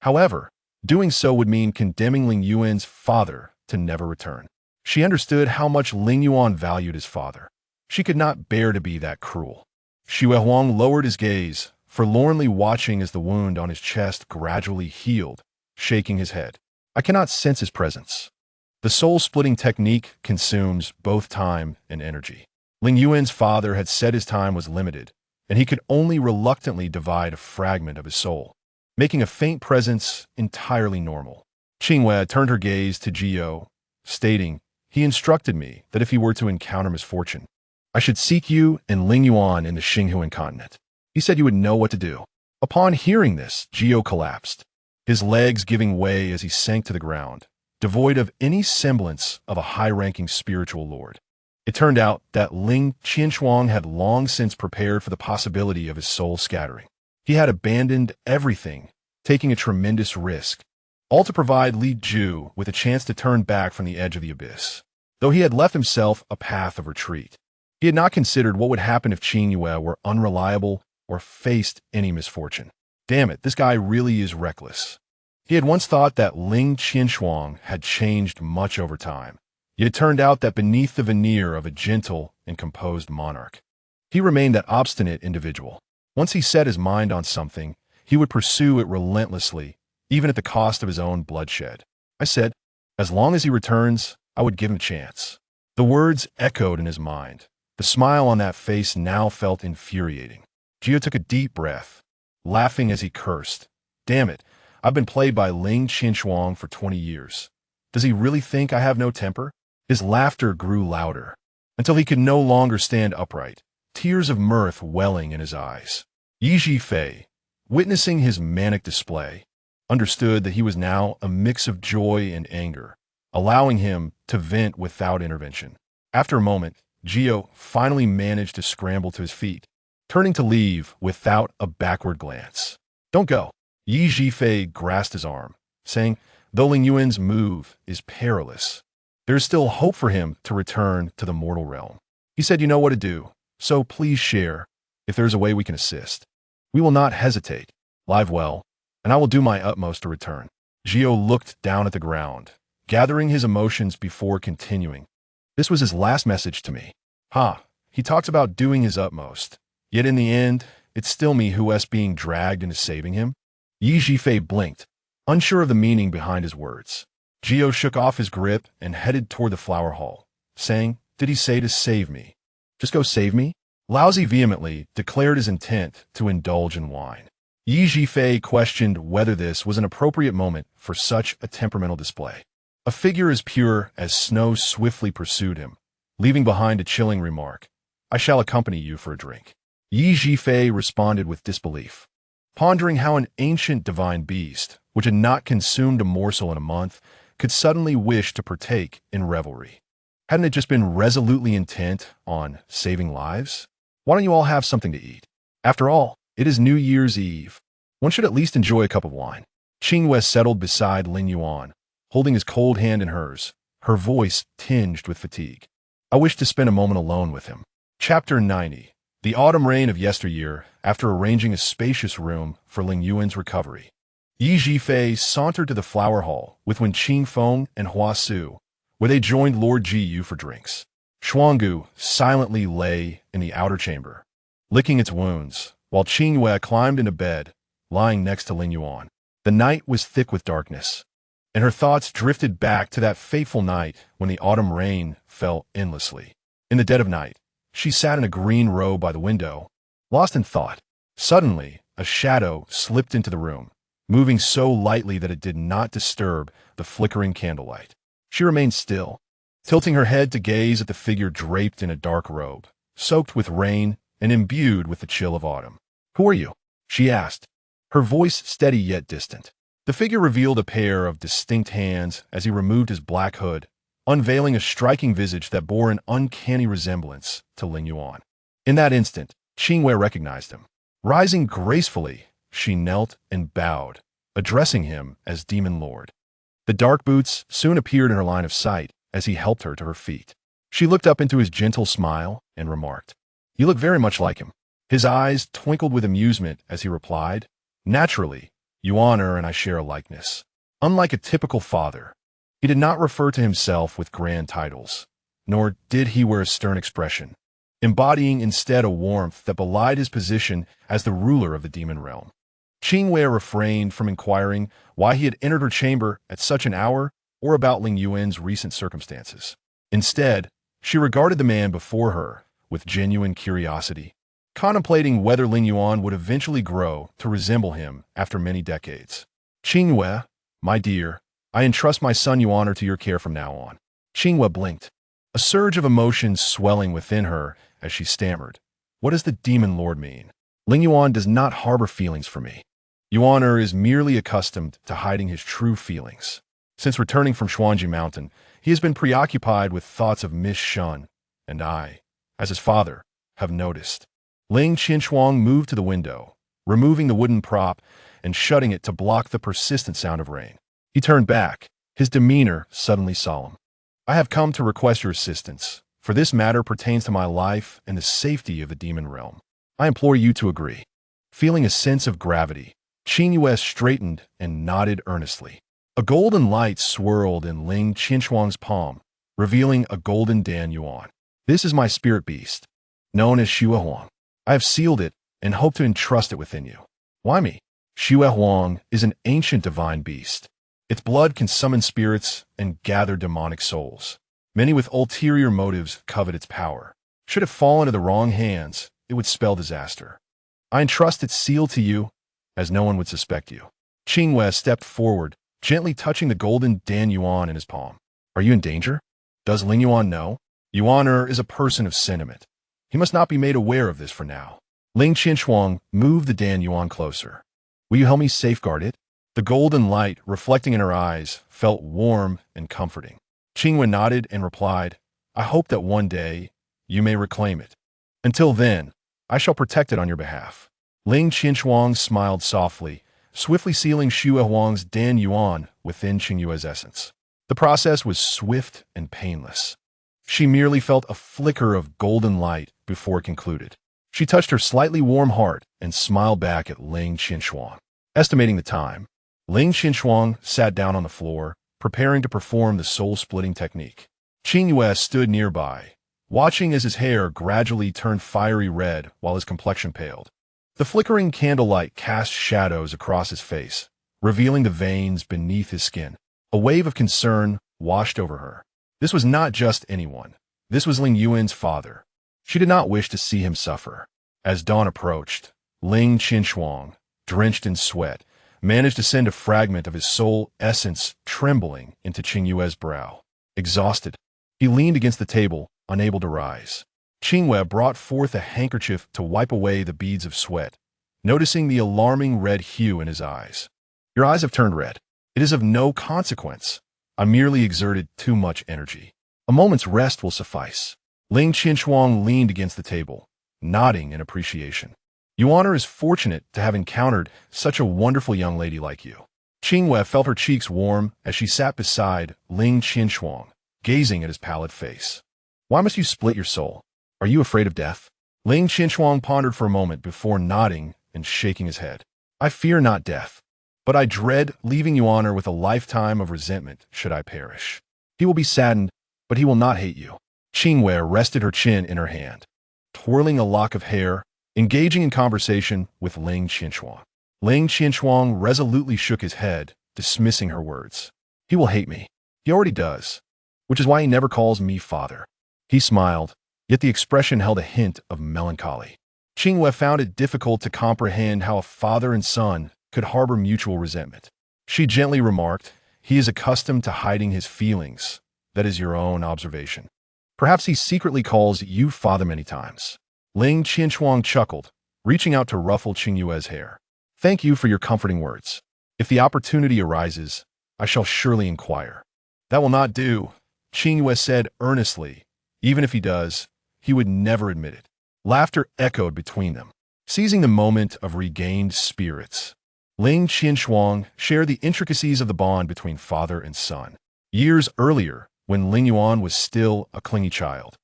S1: However, doing so would mean condemning Lingyuan's father to never return. She understood how much Lingyuan valued his father. She could not bear to be that cruel. Xue Huang lowered his gaze, forlornly watching as the wound on his chest gradually healed, shaking his head. "I cannot sense his presence." The soul-splitting technique consumes both time and energy. Lingyuan's father had said his time was limited, and he could only reluctantly divide a fragment of his soul, making a faint presence entirely normal. Qingyue turned her gaze to Qingyue, stating, "He instructed me that if he were to encounter misfortune, I should seek you and Lingyuan in the Xinghuan continent. He said you would know what to do." Upon hearing this, Qingyue collapsed, his legs giving way as he sank to the ground, devoid of any semblance of a high-ranking spiritual lord. It turned out that Ling Qinshuang had long since prepared for the possibility of his soul scattering. He had abandoned everything, taking a tremendous risk, all to provide Li Ju with a chance to turn back from the edge of the abyss. Though he had left himself a path of retreat, he had not considered what would happen if Qingyue were unreliable or faced any misfortune. Damn it, this guy really is reckless. He had once thought that Ling Qinshuang had changed much over time, yet it turned out that beneath the veneer of a gentle and composed monarch, he remained that obstinate individual. Once he set his mind on something, he would pursue it relentlessly, even at the cost of his own bloodshed. I said, as long as he returns, I would give him a chance. The words echoed in his mind. The smile on that face now felt infuriating. Qingyue took a deep breath, laughing as he cursed. Damn it, I've been played by Ling Qinshuang for 20 years. Does he really think I have no temper? His laughter grew louder, until he could no longer stand upright, tears of mirth welling in his eyes. Yi Zhifei, witnessing his manic display, understood that he was now a mix of joy and anger, allowing him to vent without intervention. After a moment, Qingyue finally managed to scramble to his feet, turning to leave without a backward glance. "Don't go." Yi Zhifei grasped his arm, saying, "Though Lingyuan's move is perilous, there is still hope for him to return to the mortal realm. He said you know what to do, so please share if there is a way we can assist. We will not hesitate. Live well, and I will do my utmost to return." Qingyue looked down at the ground, gathering his emotions before continuing. "This was his last message to me. He talks about doing his utmost, yet in the end, it's still me who is being dragged into saving him." Yi Zhifei blinked, unsure of the meaning behind his words. Qingyue shook off his grip and headed toward the flower hall, saying, "Did he say to save me? Just go save me?" Laozi vehemently declared his intent to indulge in wine. Yi Zhifei questioned whether this was an appropriate moment for such a temperamental display. A figure as pure as snow swiftly pursued him, leaving behind a chilling remark, "I shall accompany you for a drink." Yi Zhifei responded with disbelief, pondering how an ancient divine beast, which had not consumed a morsel in a month, could suddenly wish to partake in revelry. Hadn't it just been resolutely intent on saving lives? Why don't you all have something to eat? After all, it is New Year's Eve. One should at least enjoy a cup of wine. Qingyue settled beside Lingyuan, holding his cold hand in hers, her voice tinged with fatigue. "I wish to spend a moment alone with him." Chapter 90. The autumn rain of yesteryear, after arranging a spacious room for Lingyuan's recovery. Yi Zhifei sauntered to the flower hall with Wen Qingfeng and Hua Su, where they joined Lord Qingyue for drinks. Xuangu silently lay in the outer chamber, licking its wounds, while Qingyue climbed into bed, lying next to Lingyuan. The night was thick with darkness, and her thoughts drifted back to that fateful night when the autumn rain fell endlessly. In the dead of night, she sat in a green robe by the window, lost in thought. Suddenly, a shadow slipped into the room, moving so lightly that it did not disturb the flickering candlelight. She remained still, tilting her head to gaze at the figure draped in a dark robe, soaked with rain and imbued with the chill of autumn. "Who are you?" she asked, her voice steady yet distant. The figure revealed a pair of distinct hands as he removed his black hood, unveiling a striking visage that bore an uncanny resemblance to Lingyuan. In that instant, Qingyue recognized him. Rising gracefully, she knelt and bowed, addressing him as Demon Lord. The dark boots soon appeared in her line of sight as he helped her to her feet. She looked up into his gentle smile and remarked, "You look very much like him." His eyes twinkled with amusement as he replied, "Naturally, you honor and I share a likeness." Unlike a typical father, he did not refer to himself with grand titles, nor did he wear a stern expression, embodying instead a warmth that belied his position as the ruler of the demon realm. Qingyue refrained from inquiring why he had entered her chamber at such an hour or about Lingyuan's recent circumstances. Instead, she regarded the man before her with genuine curiosity, contemplating whether Lingyuan would eventually grow to resemble him after many decades. "Qingyue, my dear, I entrust my son Yuan to your care from now on." Qingyue blinked, a surge of emotion swelling within her as she stammered, "What does the Demon Lord mean? Lingyuan does not harbor feelings for me. Yuan is merely accustomed to hiding his true feelings. Since returning from Xuanji Mountain, he has been preoccupied with thoughts of Miss Shun, and I, as his father, have noticed." Ling Qinshuang moved to the window, removing the wooden prop and shutting it to block the persistent sound of rain. He turned back, his demeanor suddenly solemn. "I have come to request your assistance, for this matter pertains to my life and the safety of the demon realm. I implore you to agree." Feeling a sense of gravity, Qingyue straightened and nodded earnestly. A golden light swirled in Ling Qinshuang's palm, revealing a golden Dan Yuan. "This is my spirit beast, known as Xue Huang. I have sealed it and hope to entrust it within you." "Why me?" "Xue Huang is an ancient divine beast. Its blood can summon spirits and gather demonic souls. Many with ulterior motives covet its power. Should it fall into the wrong hands, it would spell disaster. I entrust its seal to you, as no one would suspect you." Qingyue stepped forward, gently touching the golden Dan Yuan in his palm. "Are you in danger? Does Lingyuan know?" "Yuan is a person of sentiment. He must not be made aware of this for now." Ling Qinshuang moved the Dan Yuan closer. "Will you help me safeguard it?" The golden light reflecting in her eyes felt warm and comforting. Qingyue nodded and replied, "I hope that one day you may reclaim it. Until then, I shall protect it on your behalf." Ling Qinshuang smiled softly, swiftly sealing Xue Huang's Dan Yuan within Qingyue's essence. The process was swift and painless. She merely felt a flicker of golden light before it concluded. She touched her slightly warm heart and smiled back at Ling Qinshuang. Estimating the time, Ling Qinshuang sat down on the floor, preparing to perform the soul-splitting technique. Qingyue stood nearby, watching as his hair gradually turned fiery red while his complexion paled. The flickering candlelight cast shadows across his face, revealing the veins beneath his skin. A wave of concern washed over her. This was not just anyone. This was Lingyuan's father. She did not wish to see him suffer. As dawn approached, Ling Qinshuang, drenched in sweat, managed to send a fragment of his soul essence trembling into Qingyue's brow. Exhausted, he leaned against the table, unable to rise. Qingyue brought forth a handkerchief to wipe away the beads of sweat, noticing the alarming red hue in his eyes. "Your eyes have turned red. It is of no consequence. I merely exerted too much energy. A moment's rest will suffice." Ling Qinshuang leaned against the table, nodding in appreciation. "Yuan is fortunate to have encountered such a wonderful young lady like you." Qingyue felt her cheeks warm as she sat beside Ling Qinshuang, gazing at his pallid face. "Why must you split your soul? Are you afraid of death?" Ling Qinshuang pondered for a moment before nodding and shaking his head. "I fear not death, but I dread leaving Yuan with a lifetime of resentment should I perish. He will be saddened, but he will not hate you." Qingyue rested her chin in her hand, twirling a lock of hair, engaging in conversation with Ling Qinshuang. Ling Qinshuang resolutely shook his head, dismissing her words. "He will hate me. He already does, which is why he never calls me father." He smiled, yet the expression held a hint of melancholy. Qingyue found it difficult to comprehend how a father and son could harbor mutual resentment. She gently remarked, "He is accustomed to hiding his feelings. That is your own observation. Perhaps he secretly calls you father many times." Ling Qinshuang chuckled, reaching out to ruffle Qingyue's hair. "Thank you for your comforting words. If the opportunity arises, I shall surely inquire. That will not do, Qingyue said earnestly. Even if he does, he would never admit it. Laughter echoed between them. Seizing the moment of regained spirits, Ling Qianshuang shared the intricacies of the bond between father and son. Years earlier, when Lingyuan was still a clingy child,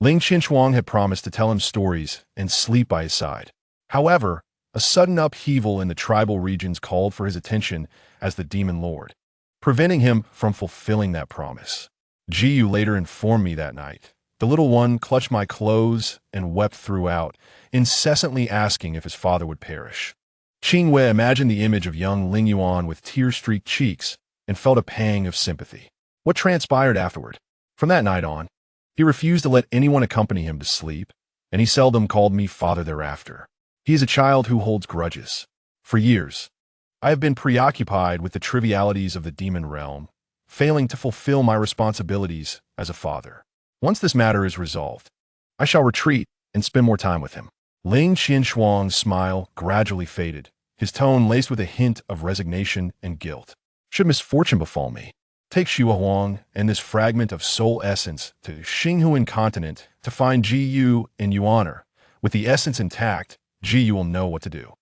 S1: Ling Qianshuang had promised to tell him stories and sleep by his side. However, a sudden upheaval in the tribal regions called for his attention as the demon lord, preventing him from fulfilling that promise. Qingyue later informed me that night. The little one clutched my clothes and wept throughout, incessantly asking if his father would perish. Qingyue imagined the image of young Lingyuan with tear-streaked cheeks and felt a pang of sympathy. What transpired afterward? From that night on, he refused to let anyone accompany him to sleep, and he seldom called me father thereafter. He is a child who holds grudges. For years, I have been preoccupied with the trivialities of the demon realm, failing to fulfill my responsibilities as a father. Once this matter is resolved, I shall retreat and spend more time with him. Ling Qianshuang's smile gradually faded, his tone laced with a hint of resignation and guilt. Should misfortune befall me, take Xue Huang and this fragment of soul essence to Xinghuan continent to find Qingyue in Yuaner. With the essence intact, Qingyue will know what to do.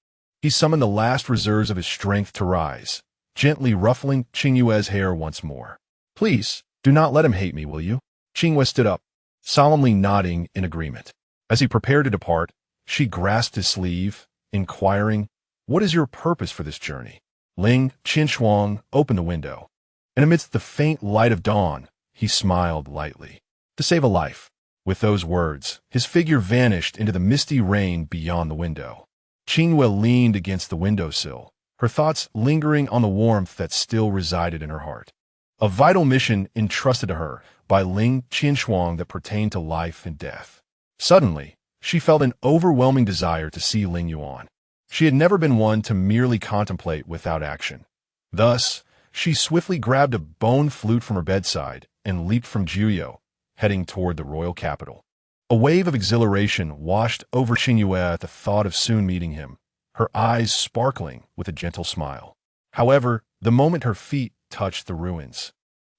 S1: He summoned the last reserves of his strength to rise, gently ruffling Qingyue's hair once more. Please, do not let him hate me, will you? Qingyue stood up, solemnly nodding in agreement. As he prepared to depart, she grasped his sleeve, inquiring, "What is your purpose for this journey?" Ling Qianshuang opened the window, and amidst the faint light of dawn, he smiled lightly. "To save a life." With those words, his figure vanished into the misty rain beyond the window. Qingyue leaned against the windowsill, her thoughts lingering on the warmth that still resided in her heart. A vital mission entrusted to her by Ling Qianshuang that pertained to life and death. Suddenly, she felt an overwhelming desire to see Lingyuan. She had never been one to merely contemplate without action. Thus, she swiftly grabbed a bone flute from her bedside and leaped from Qingyue, heading toward the royal capital. A wave of exhilaration washed over Qingyue at the thought of soon meeting him, her eyes sparkling with a gentle smile. However, the moment her feet touched the ruins,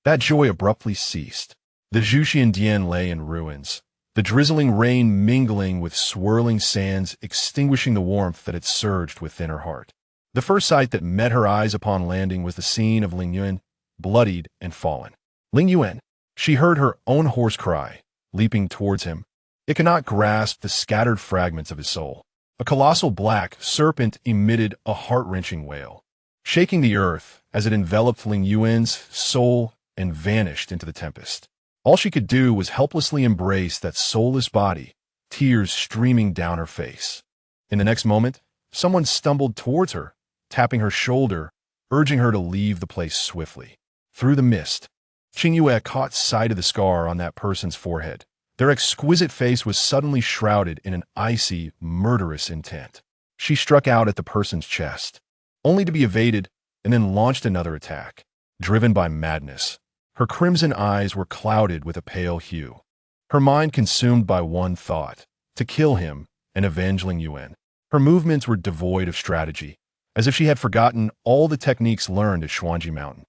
S1: that joy abruptly ceased. The Zhuxiandian lay in ruins, the drizzling rain mingling with swirling sands extinguishing the warmth that had surged within her heart. The first sight that met her eyes upon landing was the scene of Lingyuan, bloodied and fallen. Lingyuan! She heard her own hoarse cry, leaping towards him. It could not grasp the scattered fragments of his soul. A colossal black serpent emitted a heart-wrenching wail, shaking the earth as it enveloped Lingyuan's soul and vanished into the tempest. All she could do was helplessly embrace that soulless body, tears streaming down her face. In the next moment, someone stumbled towards her, tapping her shoulder, urging her to leave the place swiftly. Through the mist, Qingyue caught sight of the scar on that person's forehead. Their exquisite face was suddenly shrouded in an icy, murderous intent. She struck out at the person's chest, only to be evaded and then launched another attack. Driven by madness, her crimson eyes were clouded with a pale hue. Her mind consumed by one thought, to kill him and avenge Lingyuan. Her movements were devoid of strategy, as if she had forgotten all the techniques learned at Xuanji Mountain.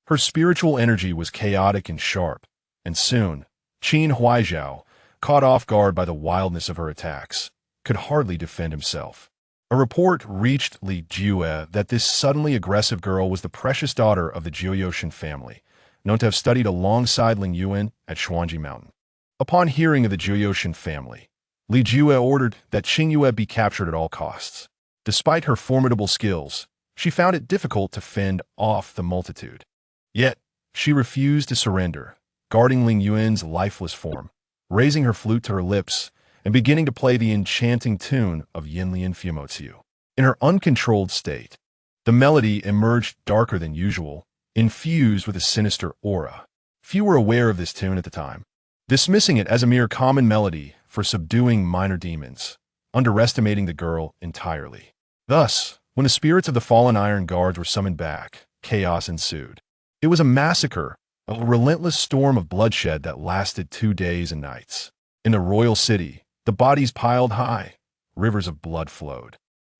S1: Her spiritual energy was chaotic and sharp, and soon, Qin Huaijiao, caught off guard by the wildness of her attacks, could hardly defend himself. A report reached Li Jue that this suddenly aggressive girl was the precious daughter of the Jiuyoshan family, known to have studied alongside Lingyuan at Xuanji Mountain. Upon hearing of the Jiuyoshan family, Li Jue ordered that Qingyue be captured at all costs. Despite her formidable skills, she found it difficult to fend off the multitude. Yet, she refused to surrender, guarding Lingyuan's lifeless form, raising her flute to her lips, and beginning to play the enchanting tune of Yinlian Fumotsu. In her uncontrolled state, the melody emerged darker than usual, infused with a sinister aura. Few were aware of this tune at the time, dismissing it as a mere common melody for subduing minor demons, underestimating the girl entirely. Thus, when the spirits of the fallen Iron Guards were summoned back, chaos ensued. It was a massacre, a relentless storm of bloodshed that lasted 2 days and nights. In the royal city, the bodies piled high, rivers of blood flowed.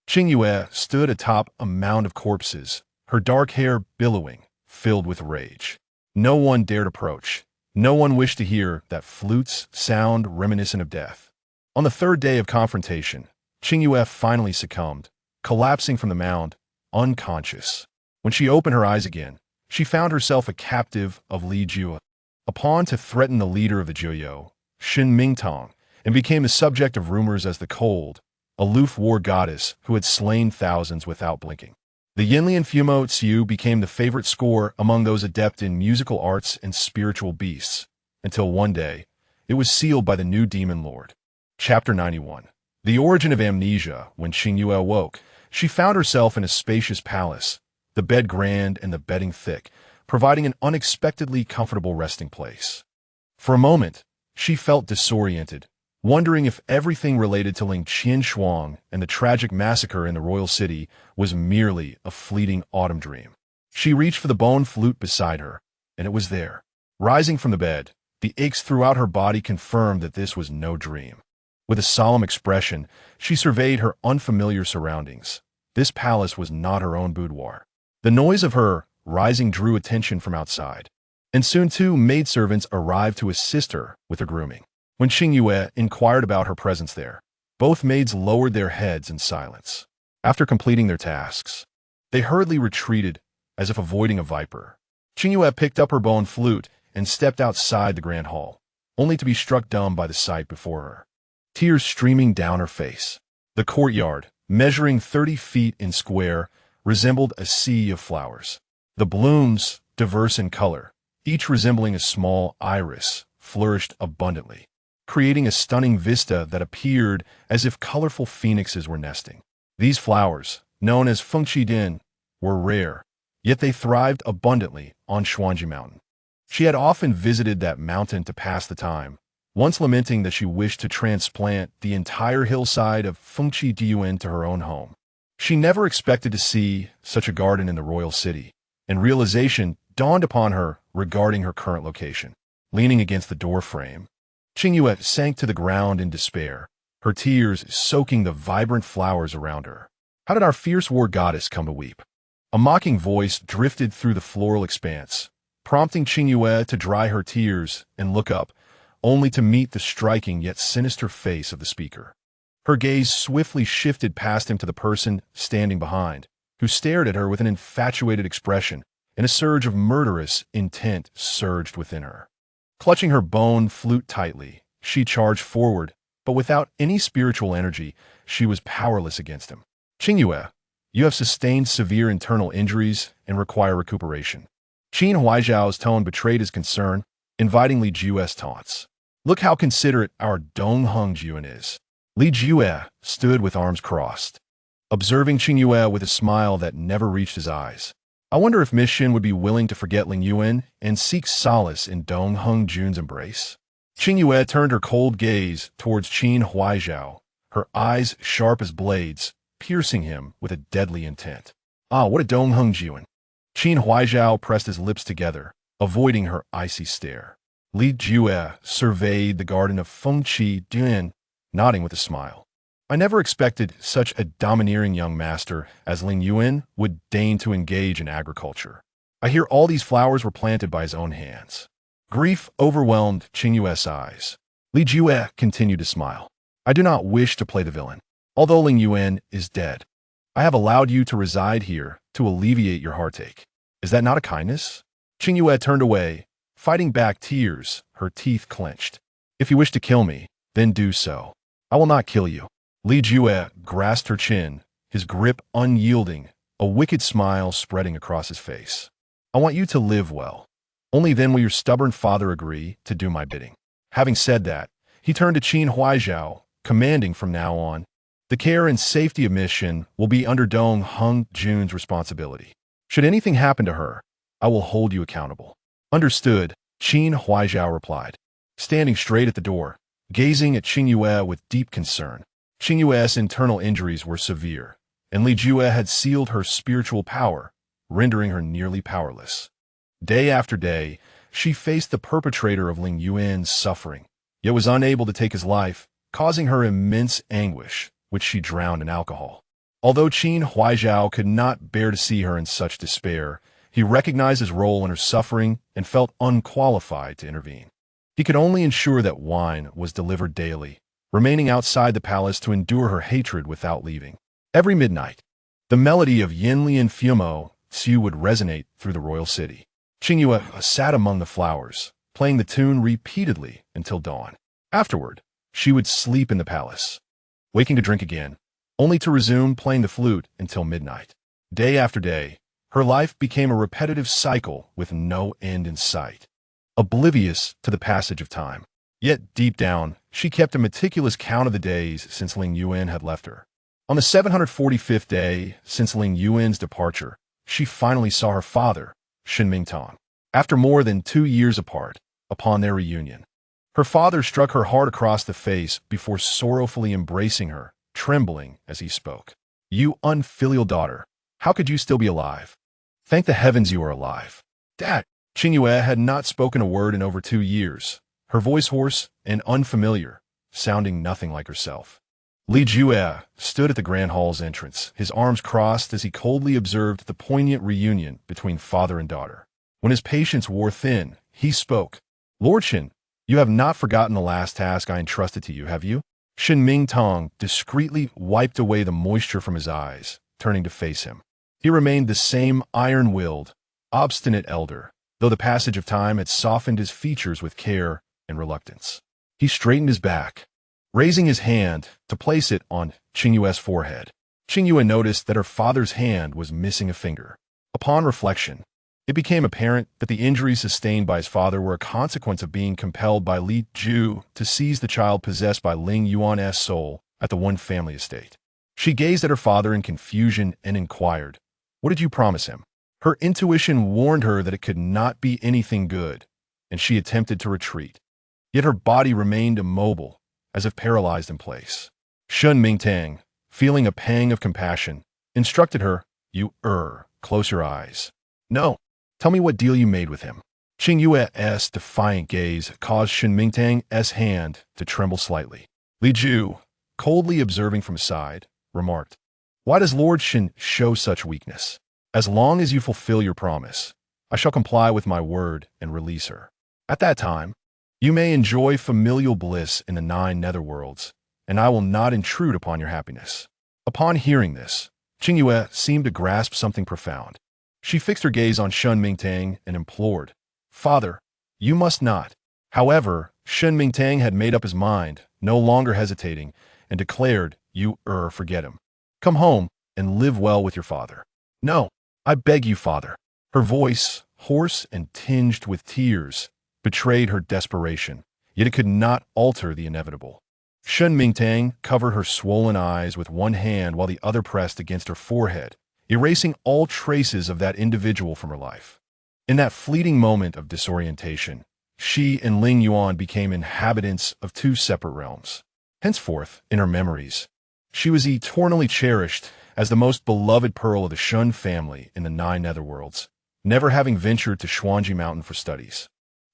S1: Qingyue stood atop a mound of corpses, her dark hair billowing, filled with rage. No one dared approach. No one wished to hear that flute's sound reminiscent of death. On the third day of confrontation, Qingyue finally succumbed, collapsing from the mound, unconscious. When she opened her eyes again, she found herself a captive of Lingyuan, a pawn to threaten the leader of the Jiuyou, Shin Mingtong, and became the subject of rumors as the cold, aloof war goddess who had slain thousands without blinking. The Yinlian Fumo Tsiu became the favorite score among those adept in musical arts and spiritual beasts, until one day, it was sealed by the new demon lord. Chapter 91. The origin of amnesia. When Qingyue awoke, she found herself in a spacious palace, the bed grand and the bedding thick, providing an unexpectedly comfortable resting place. For a moment, she felt disoriented, wondering if everything related to Ling Qianshuang and the tragic massacre in the royal city was merely a fleeting autumn dream. She reached for the bone flute beside her, and it was there. Rising from the bed, the aches throughout her body confirmed that this was no dream. With a solemn expression, she surveyed her unfamiliar surroundings. This palace was not her own boudoir. The noise of her rising drew attention from outside, and soon 2 maidservants arrived to assist her with her grooming. When Qingyue inquired about her presence there, both maids lowered their heads in silence. After completing their tasks, they hurriedly retreated as if avoiding a viper. Qingyue picked up her bone flute and stepped outside the grand hall, only to be struck dumb by the sight before her. Tears streaming down her face. The courtyard, measuring 30 feet in square, resembled a sea of flowers. The blooms, diverse in color, each resembling a small iris, flourished abundantly, creating a stunning vista that appeared as if colorful phoenixes were nesting. These flowers, known as fengqidin, were rare, yet they thrived abundantly on Xuanji Mountain. She had often visited that mountain to pass the time, once lamenting that she wished to transplant the entire hillside of Fengqidiyuan to her own home. She never expected to see such a garden in the royal city, and realization dawned upon her regarding her current location. Leaning against the doorframe, Qingyue sank to the ground in despair, her tears soaking the vibrant flowers around her. How did our fierce war goddess come to weep? A mocking voice drifted through the floral expanse, prompting Qingyue to dry her tears and look up, only to meet the striking yet sinister face of the speaker. Her gaze swiftly shifted past him to the person standing behind, who stared at her with an infatuated expression, and a surge of murderous intent surged within her. Clutching her bone flute tightly, she charged forward, but without any spiritual energy, she was powerless against him. Qingyue, you have sustained severe internal injuries and require recuperation. Qin Huaijiao's tone betrayed his concern, inviting Li Jue's taunts. Look how considerate our Dongheng Juan is. Li Jue stood with arms crossed, observing Qingyue with a smile that never reached his eyes. I wonder if Miss Shin would be willing to forget Lingyuan and seek solace in Dongheng Jun's embrace. Qingyue turned her cold gaze towards Qin Huaijiao, her eyes sharp as blades, piercing him with a deadly intent. Ah, what a Dongheng Juan! Qin Huaijiao pressed his lips together, avoiding her icy stare. Li Jue surveyed the garden of Fengqidiyuan, nodding with a smile. I never expected such a domineering young master as Lingyuan would deign to engage in agriculture. I hear all these flowers were planted by his own hands. Grief overwhelmed Qingyue's eyes. Li Jue continued to smile. I do not wish to play the villain. Although Lingyuan is dead, I have allowed you to reside here to alleviate your heartache. Is that not a kindness? Qingyue turned away, fighting back tears, her teeth clenched. If you wish to kill me, then do so. I will not kill you. Li Jue grasped her chin, his grip unyielding, a wicked smile spreading across his face. I want you to live well. Only then will your stubborn father agree to do my bidding. Having said that, he turned to Qin Huaijiao, commanding from now on, the care and safety of Miss Shin will be under Dongheng Jun's responsibility. Should anything happen to her, I will hold you accountable. Understood, Qin Huaijiao replied, standing straight at the door, gazing at Qingyue with deep concern. Qingyue's internal injuries were severe, and Li Jue had sealed her spiritual power, rendering her nearly powerless. Day after day, she faced the perpetrator of Lingyuan's suffering, yet was unable to take his life, causing her immense anguish, which she drowned in alcohol. Although Qin Huaizhao could not bear to see her in such despair, he recognized his role in her suffering and felt unqualified to intervene. He could only ensure that wine was delivered daily, remaining outside the palace to endure her hatred without leaving. Every midnight, the melody of Yinlian Fumo Xiu would resonate through the royal city. Qingyue sat among the flowers, playing the tune repeatedly until dawn. Afterward, she would sleep in the palace, waking to drink again, only to resume playing the flute until midnight. Day after day, her life became a repetitive cycle with no end in sight, oblivious to the passage of time. Yet deep down, she kept a meticulous count of the days since Lingyuan had left her. On the 745th day since Lingyuan's departure, she finally saw her father, Shenmingtong. After more than 2 years apart, upon their reunion, her father struck her hard across the face before sorrowfully embracing her, trembling as he spoke. "You unfilial daughter, how could you still be alive? Thank the heavens you are alive." Dad! Qingyue had not spoken a word in over 2 years, her voice hoarse and unfamiliar, sounding nothing like herself. Lingyuan stood at the Grand Hall's entrance, his arms crossed as he coldly observed the poignant reunion between father and daughter. When his patience wore thin, he spoke. "Lord Shen, you have not forgotten the last task I entrusted to you, have you?" Shenmingtong discreetly wiped away the moisture from his eyes, turning to face him. He remained the same iron-willed, obstinate elder, though the passage of time had softened his features with care and reluctance. He straightened his back, raising his hand to place it on Qingyue's forehead. Qingyue noticed that her father's hand was missing a finger. Upon reflection, it became apparent that the injuries sustained by his father were a consequence of being compelled by Li Ju to seize the child possessed by Lingyuan's soul at the one family estate. She gazed at her father in confusion and inquired, "What did you promise him?" Her intuition warned her that it could not be anything good, and she attempted to retreat. Yet her body remained immobile, as if paralyzed in place. Shun Mingtang, feeling a pang of compassion, instructed her, "Close your eyes. No. Tell me what deal you made with him." Qingyue's defiant gaze caused Shun Mingtang's hand to tremble slightly. Li Ju, coldly observing from his side, remarked, "Why does Lord Shen show such weakness? As long as you fulfill your promise, I shall comply with my word and release her. At that time, you may enjoy familial bliss in the 9 netherworlds, and I will not intrude upon your happiness." Upon hearing this, Qingyue seemed to grasp something profound. She fixed her gaze on Shun Mingtang and implored, "Father, you must not." However, Shun Mingtang had made up his mind, no longer hesitating, and declared, "Forget him. Come home and live well with your father." "No, I beg you, father." Her voice, hoarse and tinged with tears, betrayed her desperation, yet it could not alter the inevitable. Shun Mingtang covered her swollen eyes with one hand while the other pressed against her forehead, erasing all traces of that individual from her life. In that fleeting moment of disorientation, she and Lingyuan became inhabitants of 2 separate realms. Henceforth, in her memories, she was eternally cherished as the most beloved pearl of the Shun family in the 9 netherworlds, never having ventured to Xuanji Mountain for studies,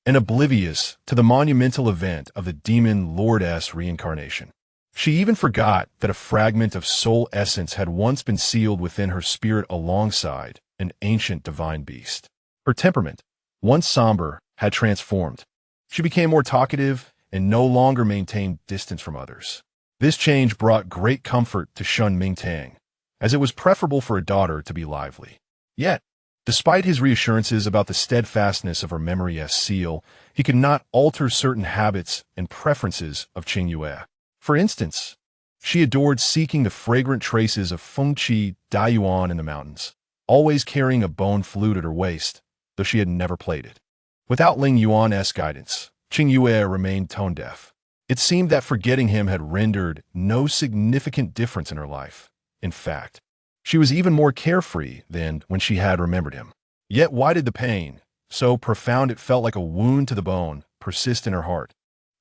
S1: and oblivious to the monumental event of the demon lord's reincarnation. She even forgot that a fragment of soul essence had once been sealed within her spirit alongside an ancient divine beast. Her temperament, once somber, had transformed. She became more talkative and no longer maintained distance from others. This change brought great comfort to Shun Mingtang, as it was preferable for a daughter to be lively. Yet, despite his reassurances about the steadfastness of her memory's seal, he could not alter certain habits and preferences of Qingyue. For instance, she adored seeking the fragrant traces of Fengqi Daiyuan in the mountains, always carrying a bone flute at her waist, though she had never played it. Without Lingyuan's guidance, Qingyue remained tone-deaf. It seemed that forgetting him had rendered no significant difference in her life. In fact, she was even more carefree than when she had remembered him. Yet why did the pain, so profound it felt like a wound to the bone, persist in her heart,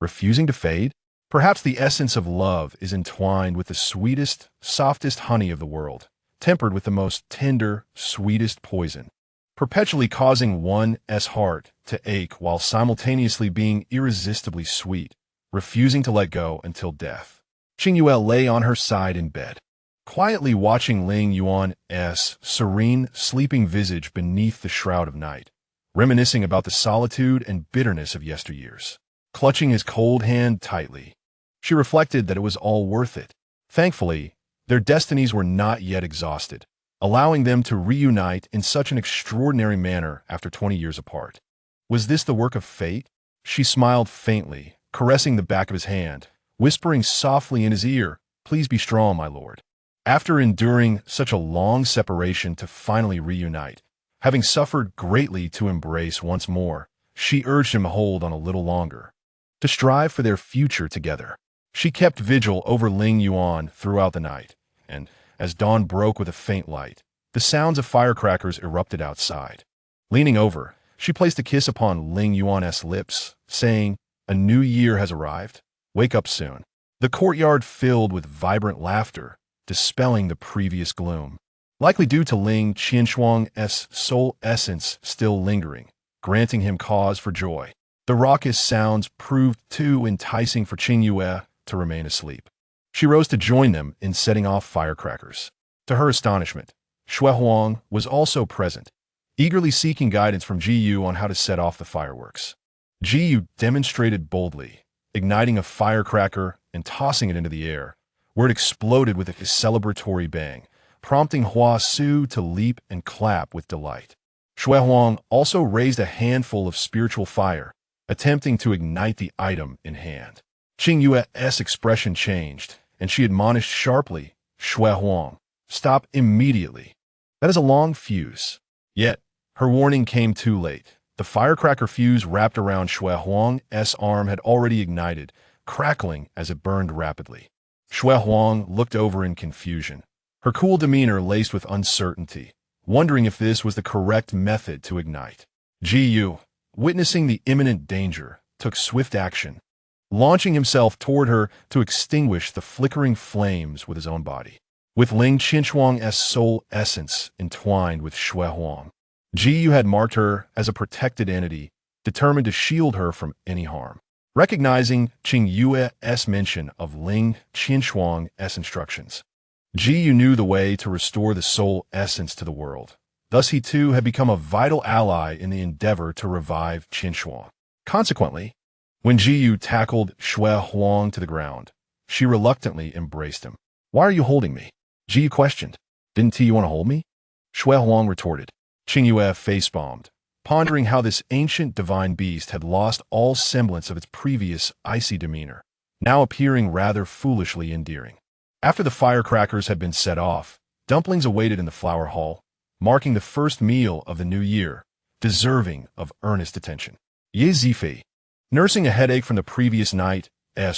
S1: refusing to fade? Perhaps the essence of love is entwined with the sweetest, softest honey of the world, tempered with the most tender, sweetest poison, perpetually causing one's heart to ache while simultaneously being irresistibly sweet, refusing to let go until death. Qingyue lay on her side in bed, quietly watching Lingyuan's serene, sleeping visage beneath the shroud of night, reminiscing about the solitude and bitterness of yesteryears. Clutching his cold hand tightly, she reflected that it was all worth it. Thankfully, their destinies were not yet exhausted, allowing them to reunite in such an extraordinary manner after 20 years apart. Was this the work of fate? She smiled faintly, caressing the back of his hand, whispering softly in his ear, "Please be strong, my lord." After enduring such a long separation to finally reunite, having suffered greatly to embrace once more, she urged him to hold on a little longer, to strive for their future together. She kept vigil over Lingyuan throughout the night, and, as dawn broke with a faint light, the sounds of firecrackers erupted outside. Leaning over, she placed a kiss upon Lingyuan's lips, saying, "A new year has arrived. Wake up soon." The courtyard filled with vibrant laughter, dispelling the previous gloom, likely due to Ling Qinshuang's soul essence still lingering, granting him cause for joy. The raucous sounds proved too enticing for Qingyue to remain asleep. She rose to join them in setting off firecrackers. To her astonishment, Xuehuang was also present, eagerly seeking guidance from Qingyue on how to set off the fireworks. Qingyue demonstrated boldly, igniting a firecracker and tossing it into the air, where it exploded with a celebratory bang, prompting Hua Su to leap and clap with delight. Xuehuang also raised a handful of spiritual fire, attempting to ignite the item in hand. Qingyue's expression changed, and she admonished sharply, "Xuehuang, stop immediately. That is a long fuse." Yet, her warning came too late. The firecracker fuse wrapped around Xuehuang's arm had already ignited, crackling as it burned rapidly. Xuehuang looked over in confusion, her cool demeanor laced with uncertainty, wondering if this was the correct method to ignite. Qingyue, witnessing the imminent danger, took swift action, launching himself toward her to extinguish the flickering flames with his own body. With Ling Qinshuang's soul essence entwined with Xuehuang, Qingyue had marked her as a protected entity, determined to shield her from any harm. Recognizing Qingyue's mention of Ling Qinshuang's instructions, Qingyue knew the way to restore the soul essence to the world. Thus he too had become a vital ally in the endeavor to revive Qinshuang. Consequently, when Qingyue tackled Xuehuang to the ground, she reluctantly embraced him. "Why are you holding me?" Qingyue questioned. "Didn't you want to hold me?" Xuehuang retorted. Qingyue face-bombed, pondering how this ancient divine beast had lost all semblance of its previous icy demeanor, now appearing rather foolishly endearing. After the firecrackers had been set off, dumplings awaited in the flower hall, marking the first meal of the new year, deserving of earnest attention. Ye Zifei, nursing a headache from the previous night's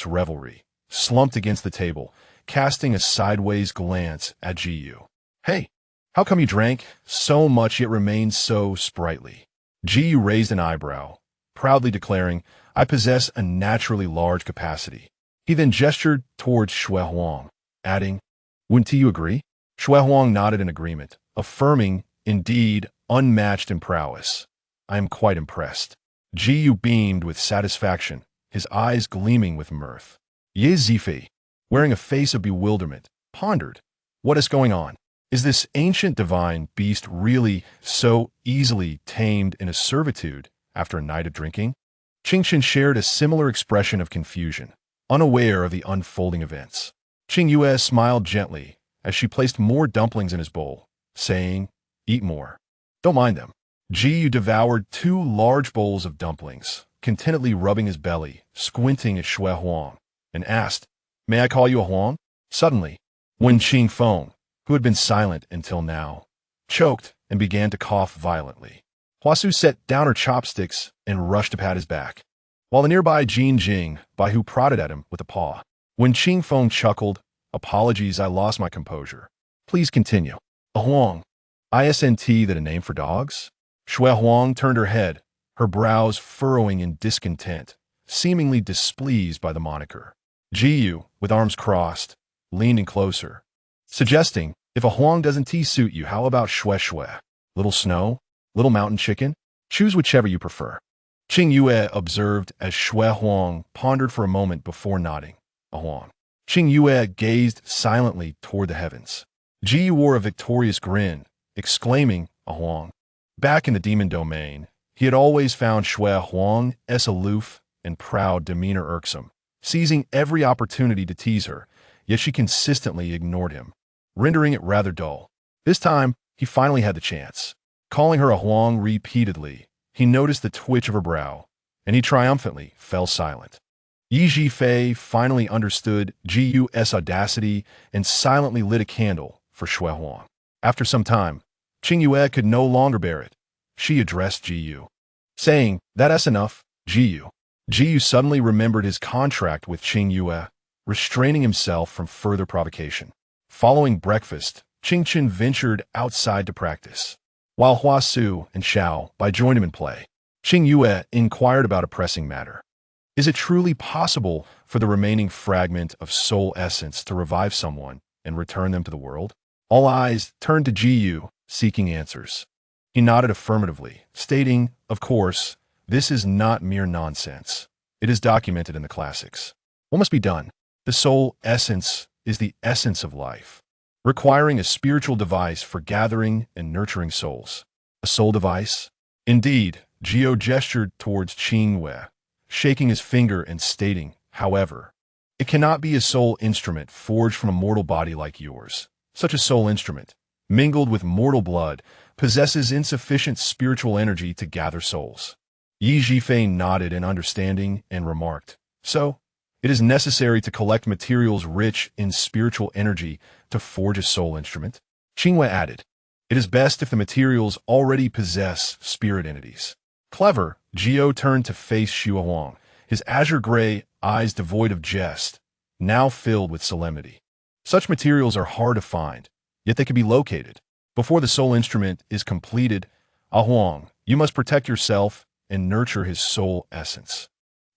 S1: revelry, slumped against the table, casting a sideways glance at Qingyue. "Hey, how come you drank so much yet remained so sprightly?" Qingyue raised an eyebrow, proudly declaring, "I possess a naturally large capacity." He then gestured towards Xuehuang, adding, "Wouldn't you agree?" Xuehuang nodded in agreement, affirming, "Indeed, unmatched in prowess. I am quite impressed." Qingyue beamed with satisfaction, his eyes gleaming with mirth. Ye Zifei, wearing a face of bewilderment, pondered, "What is going on? Is this ancient divine beast really so easily tamed in a servitude after a night of drinking?" Qingchen shared a similar expression of confusion, unaware of the unfolding events. Qingyue smiled gently as she placed more dumplings in his bowl, saying, "Eat more. Don't mind them." Qingyue devoured 2 large bowls of dumplings, contentedly rubbing his belly, squinting at Xuehuang, and asked, "May I call you a Huang?" Suddenly, Wen Qingfeng, who had been silent until now, choked and began to cough violently. Hua Su set down her chopsticks and rushed to pat his back, while the nearby Jin Jing Baihu prodded at him with a paw. When Qingfeng chuckled, "Apologies, I lost my composure. Please continue." "A Huang. Isn't that a name for dogs?" Xuehuang turned her head, her brows furrowing in discontent, seemingly displeased by the moniker. Qingyue, with arms crossed, leaned in closer, suggesting, "If a Huang doesn't suit you, how about Shue? Little snow? Little mountain chicken? Choose whichever you prefer." Qingyue observed as Xuehuang pondered for a moment before nodding. "A Huang." Qingyue gazed silently toward the heavens. Ji wore a victorious grin, exclaiming, "A Huang." Back in the demon domain, he had always found Shui Huang's aloof and proud demeanor irksome, seizing every opportunity to tease her, yet she consistently ignored him, rendering it rather dull. This time, he finally had the chance. Calling her a Huang repeatedly, he noticed the twitch of her brow, and he triumphantly fell silent. Yi Zhifei finally understood Jiu's audacity and silently lit a candle for Shui Huang. After some time, Qingyue could no longer bear it. She addressed Jiu, saying, "That's enough, Jiu." Jiu suddenly remembered his contract with Qingyue, restraining himself from further provocation. Following breakfast, Qingchen ventured outside to practice, while Hua Su and Xiao Bai joined him in play. Qingyue inquired about a pressing matter. Is it truly possible for the remaining fragment of soul essence to revive someone and return them to the world? All eyes turned to Jiu, seeking answers. He nodded affirmatively, stating, "Of course, this is not mere nonsense. It is documented in the classics. What must be done? The soul essence is the essence of life, requiring a spiritual device for gathering and nurturing souls." A soul device? Indeed, Jiu gestured towards Qingyue, shaking his finger and stating, "However, it cannot be a soul instrument forged from a mortal body like yours. Such a soul instrument, mingled with mortal blood, possesses insufficient spiritual energy to gather souls." Yi Zhifei nodded in understanding and remarked, "So, it is necessary to collect materials rich in spiritual energy to forge a soul instrument?" Qingyue added, "It is best if the materials already possess spirit entities." Clever, Jiu turned to face Shui Huang, his azure-gray eyes devoid of jest, now filled with solemnity. Such materials are hard to find, yet they can be located. Before the soul instrument is completed, Ah Huang, you must protect yourself and nurture his soul essence.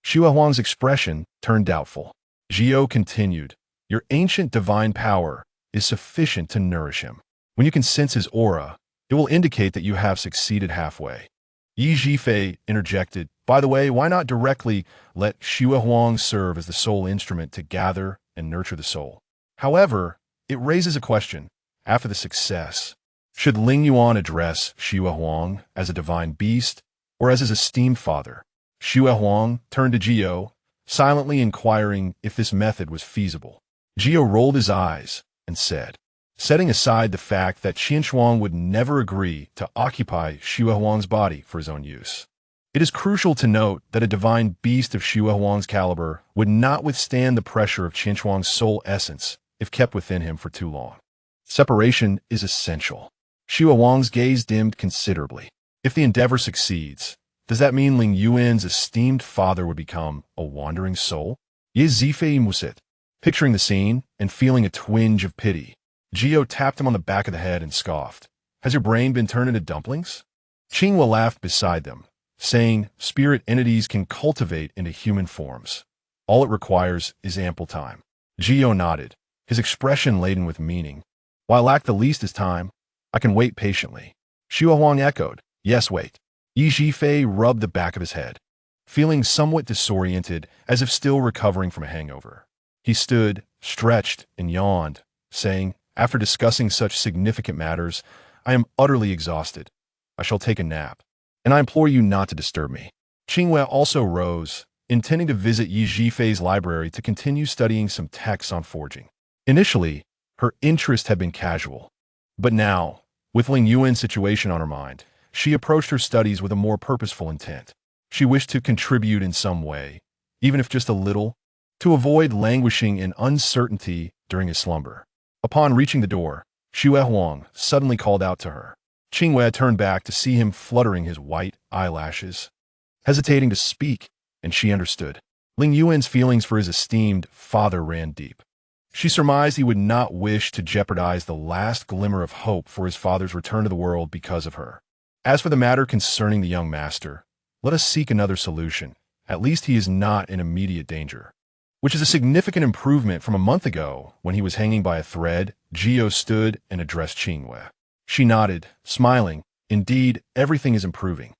S1: Shui Huang's expression turned doubtful. Jiu continued, "Your ancient divine power is sufficient to nourish him. When you can sense his aura, it will indicate that you have succeeded halfway." Yi Zhifei interjected, "By the way, why not directly let Shui Huang serve as the soul instrument to gather and nurture the soul?" However, it raises a question. After the success, should Lingyuan address Shui Huang as a divine beast or as his esteemed father? Shui Huang turned to Jiu, silently inquiring if this method was feasible. Jiu rolled his eyes and said, setting aside the fact that Qinshuang would never agree to occupy Shui Huang's body for his own use, it is crucial to note that a divine beast of Shui Huang's caliber would not withstand the pressure of Qinshuang's soul essence if kept within him for too long. Separation is essential. Shui Huang's gaze dimmed considerably. If the endeavor succeeds, does that mean Lingyuan's esteemed father would become a wandering soul? Yi Zhifei musit. Picturing the scene and feeling a twinge of pity, Jiu tapped him on the back of the head and scoffed. "Has your brain been turned into dumplings?" Qingyue laughed beside them, saying, "Spirit entities can cultivate into human forms. All it requires is ample time." Jiu nodded, his expression laden with meaning. "While lack the least is time, I can wait patiently." Shui Huang echoed, "Yes, wait." Yi Zhifei rubbed the back of his head, feeling somewhat disoriented, as if still recovering from a hangover. He stood, stretched, and yawned, saying, "After discussing such significant matters, I am utterly exhausted. I shall take a nap, and I implore you not to disturb me." Qingyue also rose, intending to visit Yi Zhifei's library to continue studying some texts on forging. Initially, her interest had been casual, but now, with Lingyuan's situation on her mind, she approached her studies with a more purposeful intent. She wished to contribute in some way, even if just a little, to avoid languishing in uncertainty during his slumber. Upon reaching the door, Shui Huang suddenly called out to her. Qingyue turned back to see him fluttering his white eyelashes, hesitating to speak, and she understood. Lingyuan's feelings for his esteemed father ran deep. She surmised he would not wish to jeopardize the last glimmer of hope for his father's return to the world because of her. As for the matter concerning the young master, let us seek another solution. At least he is not in immediate danger, which is a significant improvement from a month ago when he was hanging by a thread. Jiu stood and addressed Qingyue. She nodded, smiling. "Indeed, everything is improving.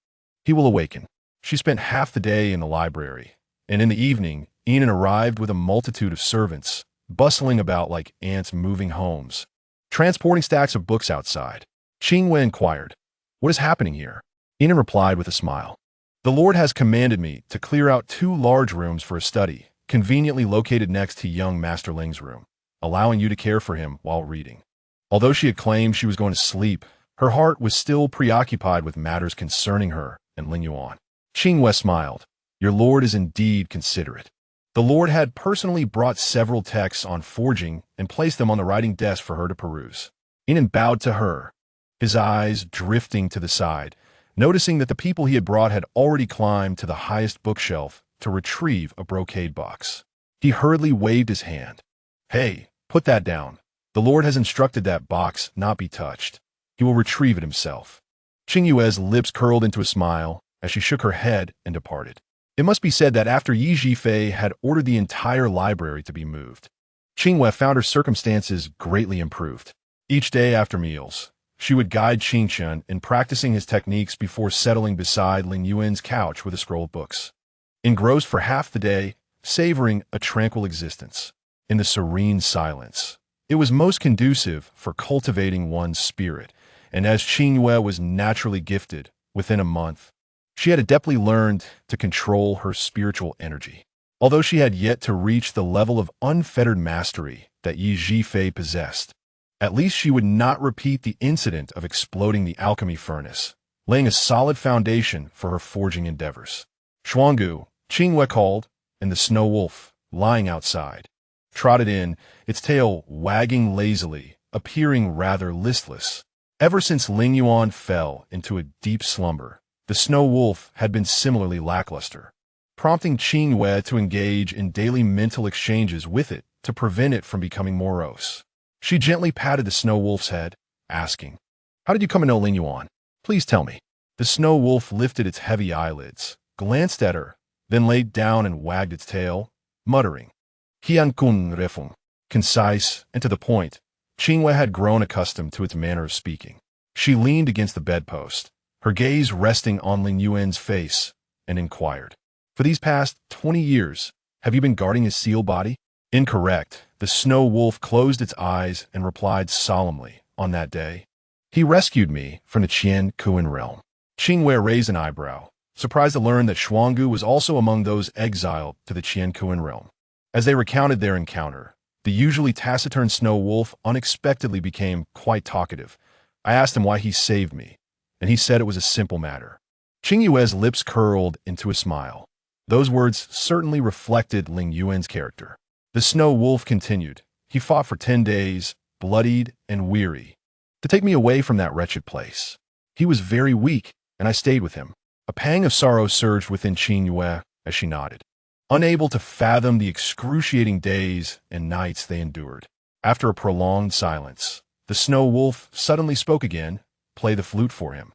S1: He will awaken." She spent half the day in the library, and in the evening, Enan arrived with a multitude of servants, bustling about like ants moving homes, transporting stacks of books outside. Qingyue inquired, "What is happening here?" Inan replied with a smile. "The Lord has commanded me to clear out 2 large rooms for a study, conveniently located next to young Master Ling's room, allowing you to care for him while reading." Although she had claimed she was going to sleep, her heart was still preoccupied with matters concerning her and Lingyuan. Qingyue smiled. "Your Lord is indeed considerate." The Lord had personally brought several texts on forging and placed them on the writing desk for her to peruse. Inan bowed to her, his eyes drifting to the side, noticing that the people he had brought had already climbed to the highest bookshelf to retrieve a brocade box. He hurriedly waved his hand. "Hey, put that down. The Lord has instructed that box not be touched. He will retrieve it himself." Qingyue's lips curled into a smile as she shook her head and departed. It must be said that after Yi Zhifei had ordered the entire library to be moved, Qingyue found her circumstances greatly improved. Each day after meals, she would guide Qingchen in practicing his techniques before settling beside Lingyuan's couch with a scroll of books. Engrossed for half the day, savoring a tranquil existence, in the serene silence, it was most conducive for cultivating one's spirit, and as Qingyue was naturally gifted, within a month, she had adeptly learned to control her spiritual energy. Although she had yet to reach the level of unfettered mastery that Yi Zhifei possessed, at least she would not repeat the incident of exploding the alchemy furnace, laying a solid foundation for her forging endeavors. "Xuangu," Qingyue called, and the snow wolf, lying outside, trotted in, its tail wagging lazily, appearing rather listless. Ever since Lingyuan fell into a deep slumber, the snow wolf had been similarly lackluster, prompting Qingyue to engage in daily mental exchanges with it to prevent it from becoming morose. She gently patted the snow wolf's head, asking, "How did you come to know Lingyuan? Please tell me." The snow wolf lifted its heavy eyelids, glanced at her, then laid down and wagged its tail, muttering, "Qiankun refung," concise and to the point. Qingyue had grown accustomed to its manner of speaking. She leaned against the bedpost, her gaze resting on Lingyuan's face, and inquired, "For these past 20 years, have you been guarding his seal body?" "Incorrect." The snow wolf closed its eyes and replied solemnly, "On that day, he rescued me from the Qingyue realm." Qingyue raised an eyebrow, surprised to learn that Xuangu was also among those exiled to the Qingyue realm. As they recounted their encounter, the usually taciturn snow wolf unexpectedly became quite talkative. "I asked him why he saved me, and he said it was a simple matter." Qingyue's lips curled into a smile. Those words certainly reflected Lingyuan's character. The snow wolf continued, "He fought for 10 days, bloodied and weary, to take me away from that wretched place. He was very weak, and I stayed with him." A pang of sorrow surged within Qingyue as she nodded, unable to fathom the excruciating days and nights they endured. After a prolonged silence, the snow wolf suddenly spoke again. "Play the flute for him."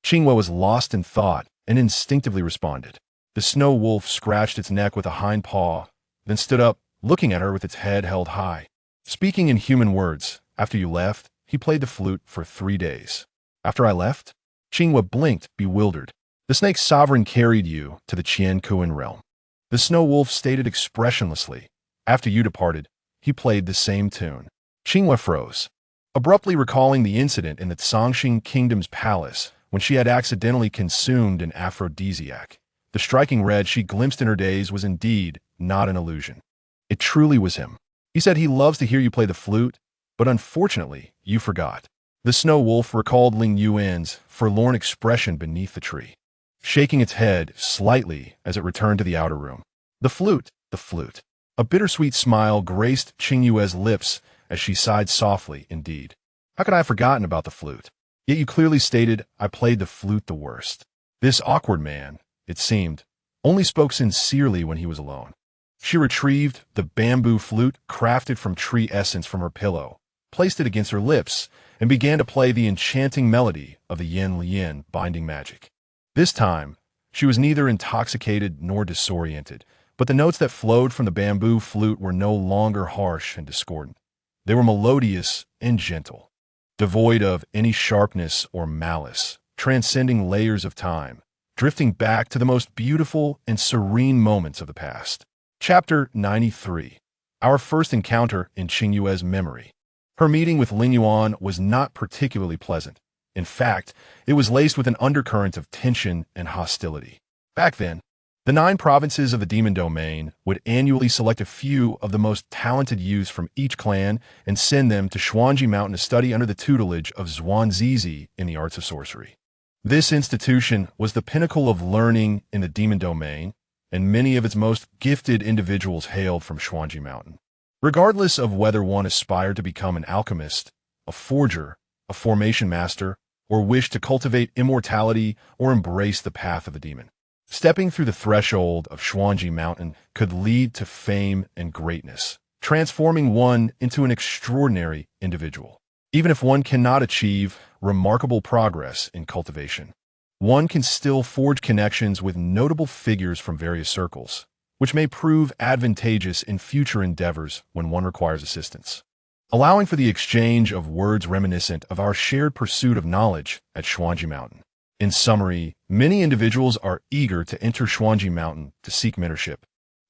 S1: Qingyue was lost in thought and instinctively responded. The snow wolf scratched its neck with a hind paw, then stood up, looking at her with its head held high. "Speaking in human words, after you left, he played the flute for 3 days." "After I left?" Qingyue blinked, bewildered. "The snake sovereign carried you to the Qingyue realm." The snow wolf stated expressionlessly, "After you departed, he played the same tune." Qingyue froze, abruptly recalling the incident in the Zhongxing Kingdom's palace when she had accidentally consumed an aphrodisiac. The striking red she glimpsed in her days was indeed not an illusion. It truly was him. "He said he loves to hear you play the flute, but unfortunately, you forgot." The snow wolf recalled Lingyuan's forlorn expression beneath the tree, shaking its head slightly as it returned to the outer room. The flute, the flute." A bittersweet smile graced Qingyue's lips as she sighed softly, "Indeed. How could I have forgotten about the flute? Yet you clearly stated I played the flute the worst." This awkward man, it seemed, only spoke sincerely when he was alone. She retrieved the bamboo flute crafted from tree essence from her pillow, placed it against her lips, and began to play the enchanting melody of the yin lian binding magic. This time, she was neither intoxicated nor disoriented, but the notes that flowed from the bamboo flute were no longer harsh and discordant. They were melodious and gentle, devoid of any sharpness or malice, transcending layers of time, drifting back to the most beautiful and serene moments of the past. Chapter 93. Our first encounter in Qingyue's memory. Her meeting with Lingyuan was not particularly pleasant. In fact, it was laced with an undercurrent of tension and hostility. Back then, the 9 provinces of the demon domain would annually select a few of the most talented youths from each clan and send them to Xuanji Mountain to study under the tutelage of Xuanzizi in the arts of sorcery. This institution was the pinnacle of learning in the demon domain, and many of its most gifted individuals hailed from Xuanji Mountain. Regardless of whether one aspired to become an alchemist, a forger, a formation master, or wished to cultivate immortality or embrace the path of the demon, stepping through the threshold of Xuanji Mountain could lead to fame and greatness, transforming one into an extraordinary individual. Even if one cannot achieve remarkable progress in cultivation, one can still forge connections with notable figures from various circles, which may prove advantageous in future endeavors when one requires assistance, allowing for the exchange of words reminiscent of our shared pursuit of knowledge at Xuanji Mountain. In summary, many individuals are eager to enter Xuanji Mountain to seek mentorship,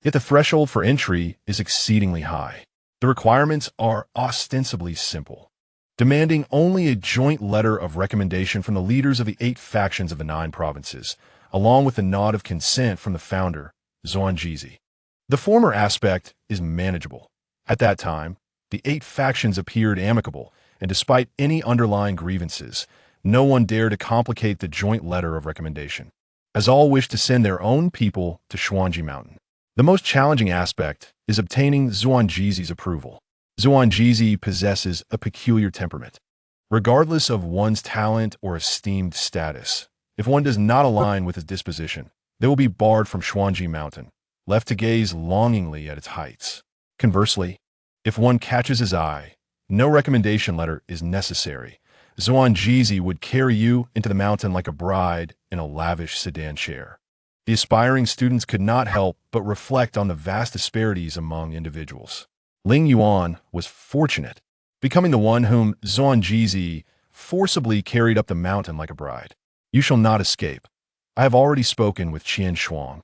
S1: yet the threshold for entry is exceedingly high. The requirements are ostensibly simple, demanding only a joint letter of recommendation from the leaders of the 8 factions of the 9 provinces, along with a nod of consent from the founder, Xuanzizi. The former aspect is manageable. At that time, the 8 factions appeared amicable, and despite any underlying grievances, no one dared to complicate the joint letter of recommendation, as all wished to send their own people to Xuanji Mountain. The most challenging aspect is obtaining Xuanzizi's approval. Xuanzizi possesses a peculiar temperament. Regardless of one's talent or esteemed status, if one does not align with his disposition, they will be barred from Xuanji Mountain, left to gaze longingly at its heights. Conversely, if one catches his eye, no recommendation letter is necessary. Xuanzizi would carry you into the mountain like a bride in a lavish sedan chair. The aspiring students could not help but reflect on the vast disparities among individuals. Lingyuan was fortunate, becoming the one whom Xuanzizi forcibly carried up the mountain like a bride. You shall not escape. I have already spoken with Qian Shuang,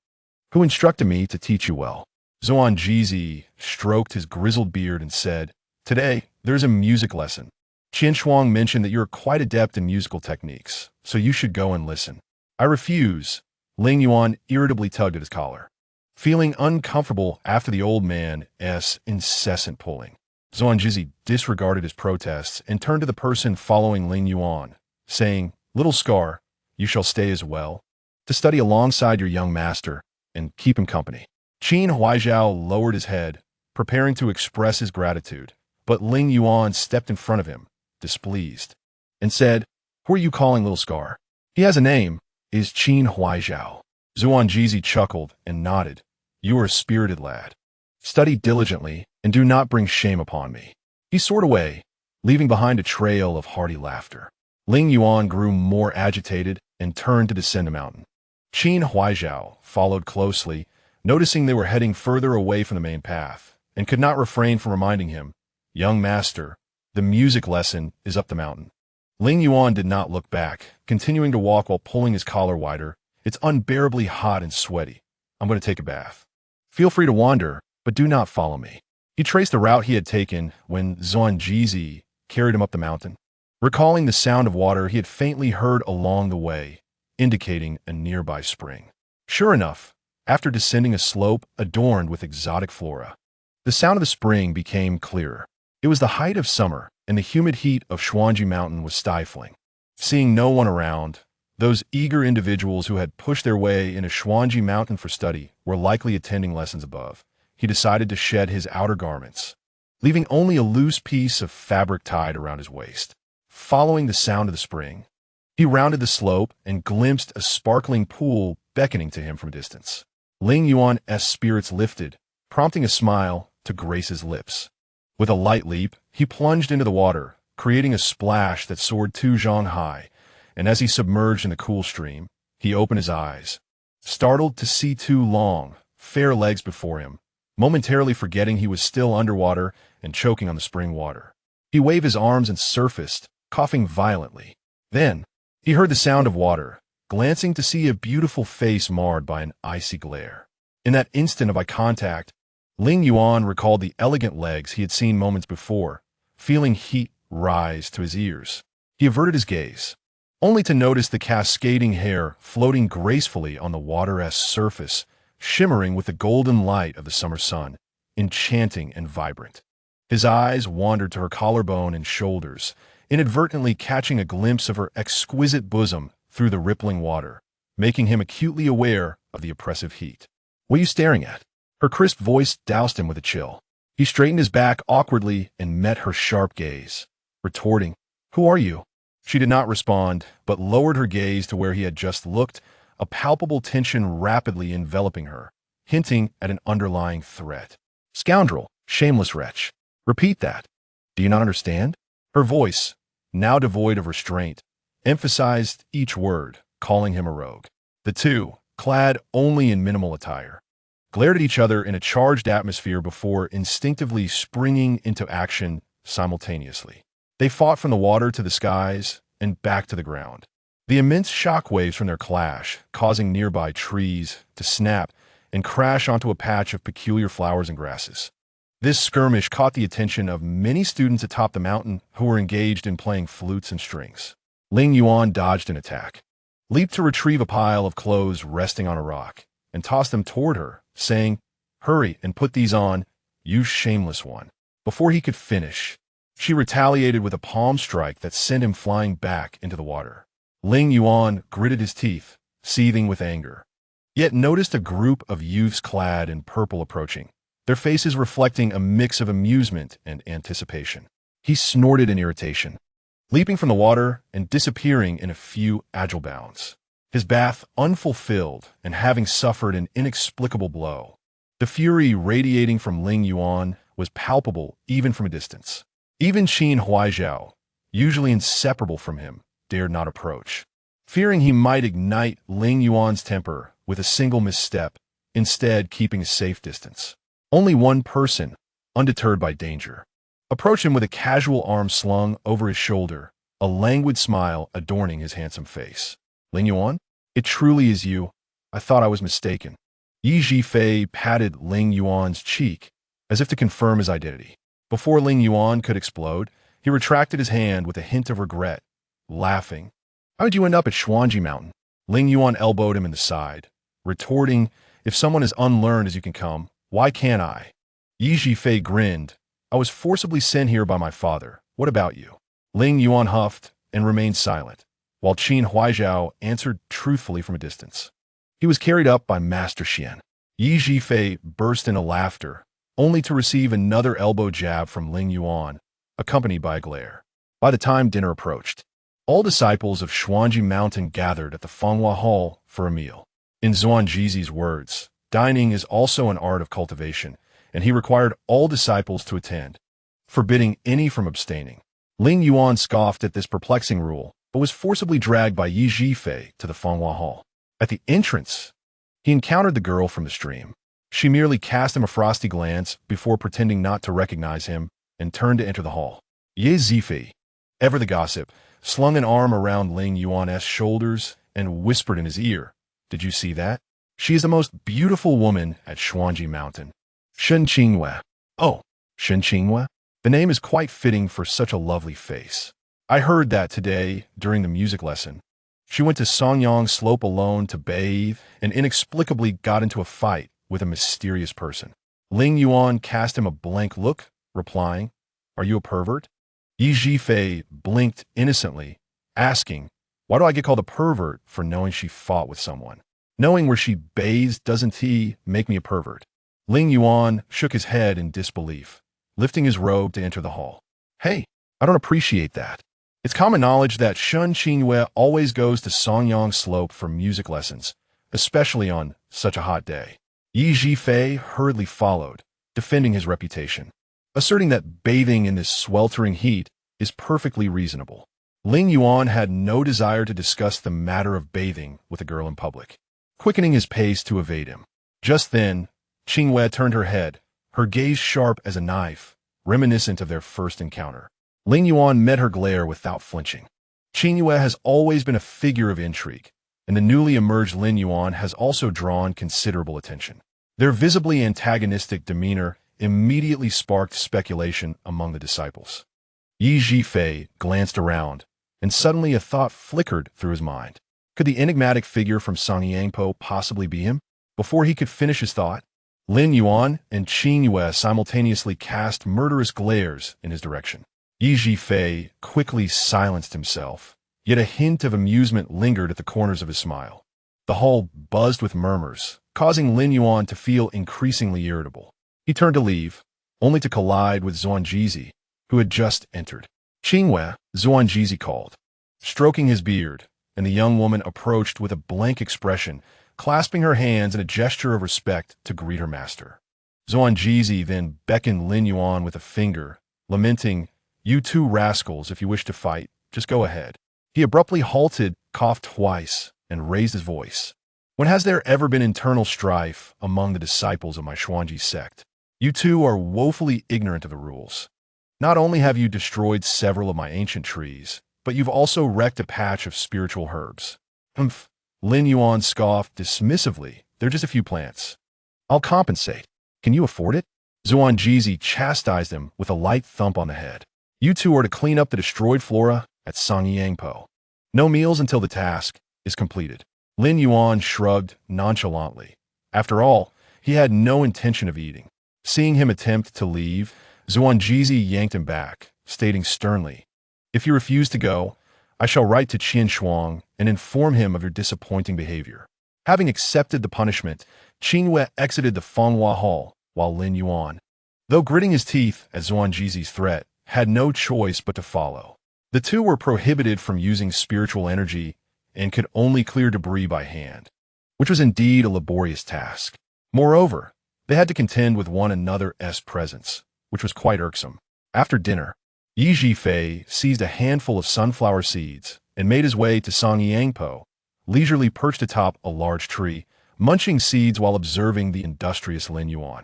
S1: who instructed me to teach you well. Xuanzizi stroked his grizzled beard and said, "Today, there's a music lesson. Qian Shuang mentioned that you're quite adept in musical techniques, so you should go and listen." "I refuse." Lingyuan irritably tugged at his collar, feeling uncomfortable after the old man's incessant pulling. Xuanzizi disregarded his protests and turned to the person following Lingyuan, saying, "Little Scar, you shall stay as well, to study alongside your young master and keep him company." Qin Huaijiao lowered his head, preparing to express his gratitude, but Lingyuan stepped in front of him, displeased, and said, "Who are you calling Little Scar? He has a name, is Qin Huaijiao." Xuanzizi chuckled and nodded. "You are a spirited lad. Study diligently and do not bring shame upon me." He soared away, leaving behind a trail of hearty laughter. Lingyuan grew more agitated and turned to descend the mountain. Qin Huaijiao followed closely, noticing they were heading further away from the main path, and could not refrain from reminding him, "Young master, the music lesson is up the mountain." Lingyuan did not look back, continuing to walk while pulling his collar wider. "It's unbearably hot and sweaty. I'm going to take a bath. Feel free to wander, but do not follow me." He traced the route he had taken when Xuanzizi carried him up the mountain, recalling the sound of water he had faintly heard along the way, indicating a nearby spring. Sure enough, after descending a slope adorned with exotic flora, the sound of the spring became clearer. It was the height of summer, and the humid heat of Xuanji Mountain was stifling. Seeing no one around, those eager individuals who had pushed their way into Xuanji Mountain for study were likely attending lessons above. He decided to shed his outer garments, leaving only a loose piece of fabric tied around his waist. Following the sound of the spring, he rounded the slope and glimpsed a sparkling pool beckoning to him from a distance. Lingyuan's spirits lifted, prompting a smile to grace his lips. With a light leap, he plunged into the water, creating a splash that soared 2 zhang high, and as he submerged in the cool stream, he opened his eyes, startled to see 2 long, fair legs before him, momentarily forgetting he was still underwater and choking on the spring water. He waved his arms and surfaced, coughing violently. Then, he heard the sound of water, glancing to see a beautiful face marred by an icy glare. In that instant of eye contact, Lingyuan recalled the elegant legs he had seen moments before, feeling heat rise to his ears. He averted his gaze, only to notice the cascading hair floating gracefully on the water-esque surface, shimmering with the golden light of the summer sun, enchanting and vibrant. His eyes wandered to her collarbone and shoulders, inadvertently catching a glimpse of her exquisite bosom through the rippling water, making him acutely aware of the oppressive heat. "What are you staring at?" Her crisp voice doused him with a chill. He straightened his back awkwardly and met her sharp gaze, retorting, "Who are you?" She did not respond, but lowered her gaze to where he had just looked, a palpable tension rapidly enveloping her, hinting at an underlying threat. "Scoundrel, shameless wretch. Repeat that. Do you not understand?" Her voice, now devoid of restraint, emphasized each word, calling him a rogue. The two, clad only in minimal attire, glared at each other in a charged atmosphere before instinctively springing into action simultaneously. They fought from the water to the skies and back to the ground, the immense shock waves from their clash causing nearby trees to snap and crash onto a patch of peculiar flowers and grasses. This skirmish caught the attention of many students atop the mountain who were engaged in playing flutes and strings. Lingyuan dodged an attack, leaped to retrieve a pile of clothes resting on a rock, and tossed them toward her, saying, "Hurry and put these on, you shameless one." Before he could finish, she retaliated with a palm strike that sent him flying back into the water. Lingyuan gritted his teeth, seething with anger, yet noticed a group of youths clad in purple approaching, their faces reflecting a mix of amusement and anticipation. He snorted in irritation, leaping from the water and disappearing in a few agile bounds, his bath unfulfilled and having suffered an inexplicable blow. The fury radiating from Lingyuan was palpable even from a distance. Even Qingyue, usually inseparable from him, dared not approach, fearing he might ignite Lingyuan's temper with a single misstep, instead keeping a safe distance. Only one person, undeterred by danger, approached him with a casual arm slung over his shoulder, a languid smile adorning his handsome face. "Lingyuan, it truly is you. I thought I was mistaken." Yi Zhifei patted Lingyuan's cheek, as if to confirm his identity. Before Lingyuan could explode, he retracted his hand with a hint of regret, laughing. "How did you end up at Xuanji Mountain?" Lingyuan elbowed him in the side, retorting, "If someone as unlearned as you can come, why can't I?" Yi Zhifei grinned. "I was forcibly sent here by my father. What about you?" Lingyuan huffed and remained silent, while Qingyue answered truthfully from a distance. He was carried up by Master Xian. Yi Zhifei burst into laughter, only to receive another elbow jab from Lingyuan, accompanied by a glare. By the time dinner approached, all disciples of Xuanji Mountain gathered at the Fenghua Hall for a meal. In Zhuangzi's words, dining is also an art of cultivation, and he required all disciples to attend, forbidding any from abstaining. Lingyuan scoffed at this perplexing rule, but was forcibly dragged by Yi Zhifei to the Fenghua Hall. At the entrance, he encountered the girl from the stream. She merely cast him a frosty glance before pretending not to recognize him and turned to enter the hall. Yi Zhifei, ever the gossip, slung an arm around Lingyuan's shoulders and whispered in his ear, "Did you see that? She is the most beautiful woman at Xuanji Mountain. Shen Qingyue." "Oh, Shen Qingyue? The name is quite fitting for such a lovely face. I heard that today during the music lesson. She went to Songyang Slope alone to bathe and inexplicably got into a fight with a mysterious person." Lingyuan cast him a blank look, replying, "Are you a pervert?" Yi Zhifei blinked innocently, asking, "Why do I get called a pervert for knowing she fought with someone? Knowing where she bathes doesn't he make me a pervert?" Lingyuan shook his head in disbelief, lifting his robe to enter the hall. "Hey, I don't appreciate that. It's common knowledge that Shen Qingyue always goes to Songyang Slope for music lessons, especially on such a hot day." Yi Zhifei hurriedly followed, defending his reputation, asserting that bathing in this sweltering heat is perfectly reasonable. Lingyuan had no desire to discuss the matter of bathing with a girl in public, quickening his pace to evade him. Just then, Qingyue turned her head, her gaze sharp as a knife, reminiscent of their first encounter. Lingyuan met her glare without flinching. Qingyue has always been a figure of intrigue, and the newly emerged Lingyuan has also drawn considerable attention. Their visibly antagonistic demeanor immediately sparked speculation among the disciples. Yi Zhifei glanced around, and suddenly a thought flickered through his mind. Could the enigmatic figure from Songyangpo possibly be him? Before he could finish his thought, Lingyuan and Qingyue simultaneously cast murderous glares in his direction. Yi Zhifei quickly silenced himself, yet a hint of amusement lingered at the corners of his smile. The hall buzzed with murmurs, causing Lingyuan to feel increasingly irritable. He turned to leave, only to collide with Zuanjizi, who had just entered. "Qingyue," Zuanjizi called, stroking his beard, and the young woman approached with a blank expression, clasping her hands in a gesture of respect to greet her master. Zuanjizi then beckoned Lingyuan with a finger, lamenting, "You two rascals, if you wish to fight, just go ahead." He abruptly halted, coughed twice, and raised his voice. "When has there ever been internal strife among the disciples of my Xuanji sect? You two are woefully ignorant of the rules. Not only have you destroyed several of my ancient trees, but you've also wrecked a patch of spiritual herbs." "Humph," Lingyuan scoffed dismissively. "They're just a few plants. I'll compensate. Can you afford it?" Zuanjizi chastised him with a light thump on the head. "You two are to clean up the destroyed flora at Songyangpo. No meals until the task is completed." Lingyuan shrugged nonchalantly. After all, he had no intention of eating. Seeing him attempt to leave, Zuanjizi yanked him back, stating sternly, "If you refuse to go, I shall write to Qian Shuang and inform him of your disappointing behavior." Having accepted the punishment, Qingyue exited the Fenghua Hall, while Lingyuan, though gritting his teeth at Zuanjizi's threat, had no choice but to follow. The two were prohibited from using spiritual energy and could only clear debris by hand, which was indeed a laborious task. Moreover, they had to contend with one another's presence, which was quite irksome. After dinner, Yi Zhifei seized a handful of sunflower seeds and made his way to Songyangpo, leisurely perched atop a large tree, munching seeds while observing the industrious Lingyuan.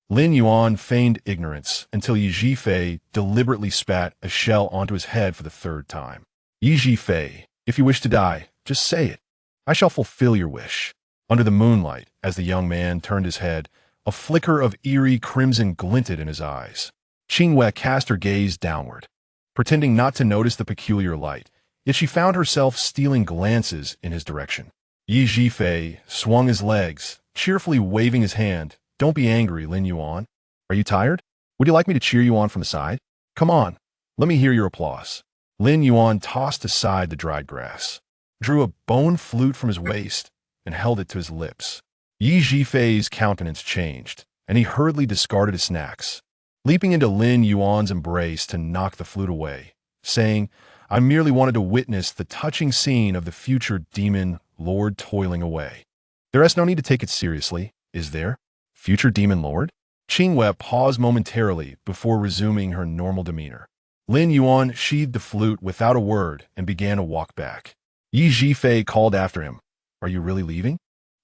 S1: Lingyuan feigned ignorance until Yi Zhifei deliberately spat a shell onto his head for the third time. "Yi Zhifei, if you wish to die, just say it. I shall fulfill your wish." Under the moonlight, as the young man turned his head, a flicker of eerie crimson glinted in his eyes. Qingyue cast her gaze downward, pretending not to notice the peculiar light, yet she found herself stealing glances in his direction. Yi Zhifei swung his legs, cheerfully waving his hand. "Don't be angry, Lingyuan. Are you tired? Would you like me to cheer you on from the side? Come on, let me hear your applause." Lingyuan tossed aside the dried grass, drew a bone flute from his waist, and held it to his lips. Yi Zhifei's countenance changed, and he hurriedly discarded his snacks, leaping into Lingyuan's embrace to knock the flute away, saying, "I merely wanted to witness the touching scene of the future demon lord toiling away. There is no need to take it seriously, is there? Future demon lord?" Qingyue paused momentarily before resuming her normal demeanor. Lingyuan sheathed the flute without a word and began to walk back. Yi Zhifei called after him, "Are you really leaving?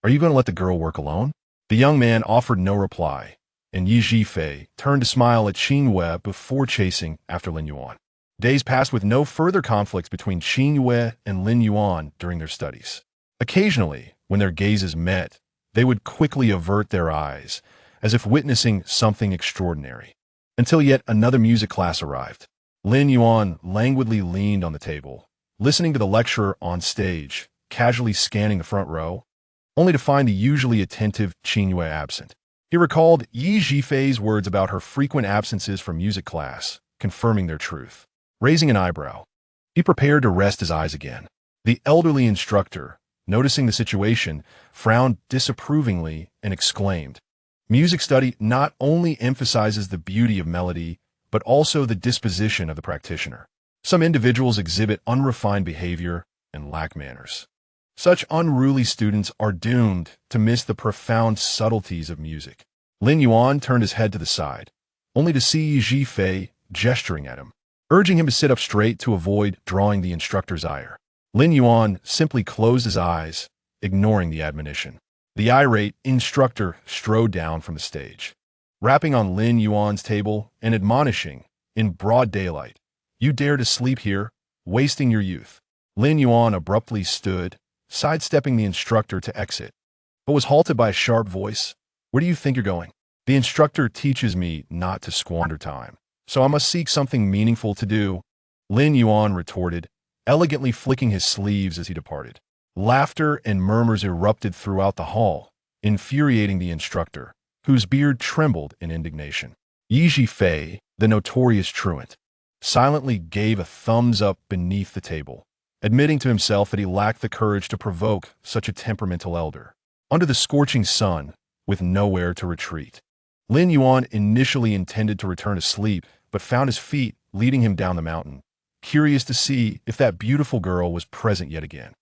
S1: Are you going to let the girl work alone?" The young man offered no reply, and Yi Zhifei turned to smile at Qingyue before chasing after Lingyuan. Days passed with no further conflicts between Qingyue and Lingyuan during their studies. Occasionally, when their gazes met, they would quickly avert their eyes, as if witnessing something extraordinary, until yet another music class arrived. Lingyuan languidly leaned on the table, listening to the lecturer on stage, casually scanning the front row, only to find the usually attentive Qingyue absent. He recalled Yi Zhifei's words about her frequent absences from music class, confirming their truth. Raising an eyebrow, he prepared to rest his eyes again. The elderly instructor, noticing the situation, frowned disapprovingly and exclaimed, "Music study not only emphasizes the beauty of melody, but also the disposition of the practitioner. Some individuals exhibit unrefined behavior and lack manners. Such unruly students are doomed to miss the profound subtleties of music." Lingyuan turned his head to the side, only to see Yi Zhifei gesturing at him, urging him to sit up straight to avoid drawing the instructor's ire. Lingyuan simply closed his eyes, ignoring the admonition. The irate instructor strode down from the stage, rapping on Lingyuan's table and admonishing, in broad daylight, "You dare to sleep here, wasting your youth." Lingyuan abruptly stood, sidestepping the instructor to exit, but was halted by a sharp voice. Where do you think you're going? The instructor teaches me not to squander time, so I must seek something meaningful to do, Lingyuan retorted, elegantly flicking his sleeves as he departed. Laughter and murmurs erupted throughout the hall, infuriating the instructor, whose beard trembled in indignation. Yi Fei, the notorious truant, silently gave a thumbs up beneath the table, admitting to himself that he lacked the courage to provoke such a temperamental elder. Under the scorching sun, with nowhere to retreat, Lingyuan initially intended to return to sleep, but found his feet leading him down the mountain, curious to see if that beautiful girl was present yet again.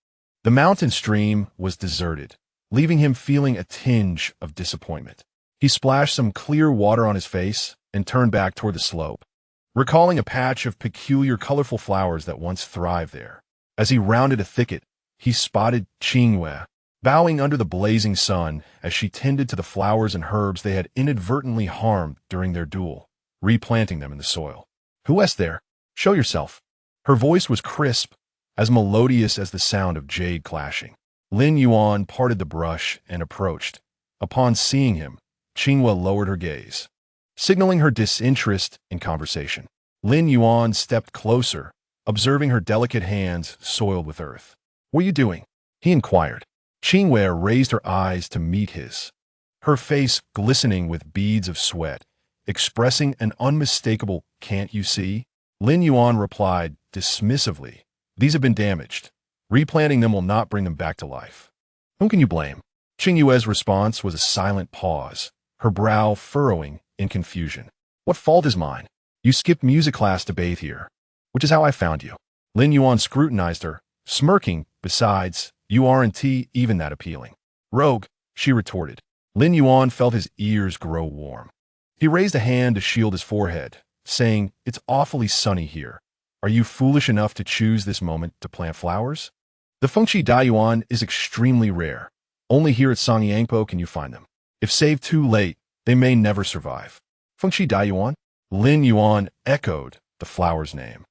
S1: The mountain stream was deserted, leaving him feeling a tinge of disappointment. He splashed some clear water on his face and turned back toward the slope, recalling a patch of peculiar colorful flowers that once thrived there. As he rounded a thicket, he spotted Qingyue, bowing under the blazing sun as she tended to the flowers and herbs they had inadvertently harmed during their duel, replanting them in the soil. "Who is there? Show yourself." Her voice was crisp, as melodious as the sound of jade clashing. Lingyuan parted the brush and approached. Upon seeing him, Qingyue lowered her gaze, signaling her disinterest in conversation. Lingyuan stepped closer, observing her delicate hands soiled with earth. "What are you doing?" he inquired. Qingyue raised her eyes to meet his, her face glistening with beads of sweat, expressing an unmistakable "can't you see?" Lingyuan replied dismissively, "These have been damaged. Replanting them will not bring them back to life." "Whom can you blame?" Qingyue's response was a silent pause, her brow furrowing in confusion. "What fault is mine? You skipped music class to bathe here, which is how I found you." Lingyuan scrutinized her, smirking. "Besides, you aren't even that appealing." "Rogue," she retorted. Lingyuan felt his ears grow warm. He raised a hand to shield his forehead, saying, "It's awfully sunny here. Are you foolish enough to choose this moment to plant flowers? The Fengqi Dayuan is extremely rare. Only here at Songyangpo can you find them. If saved too late, they may never survive." "Fengqi Dayuan?" Lingyuan echoed the flower's name,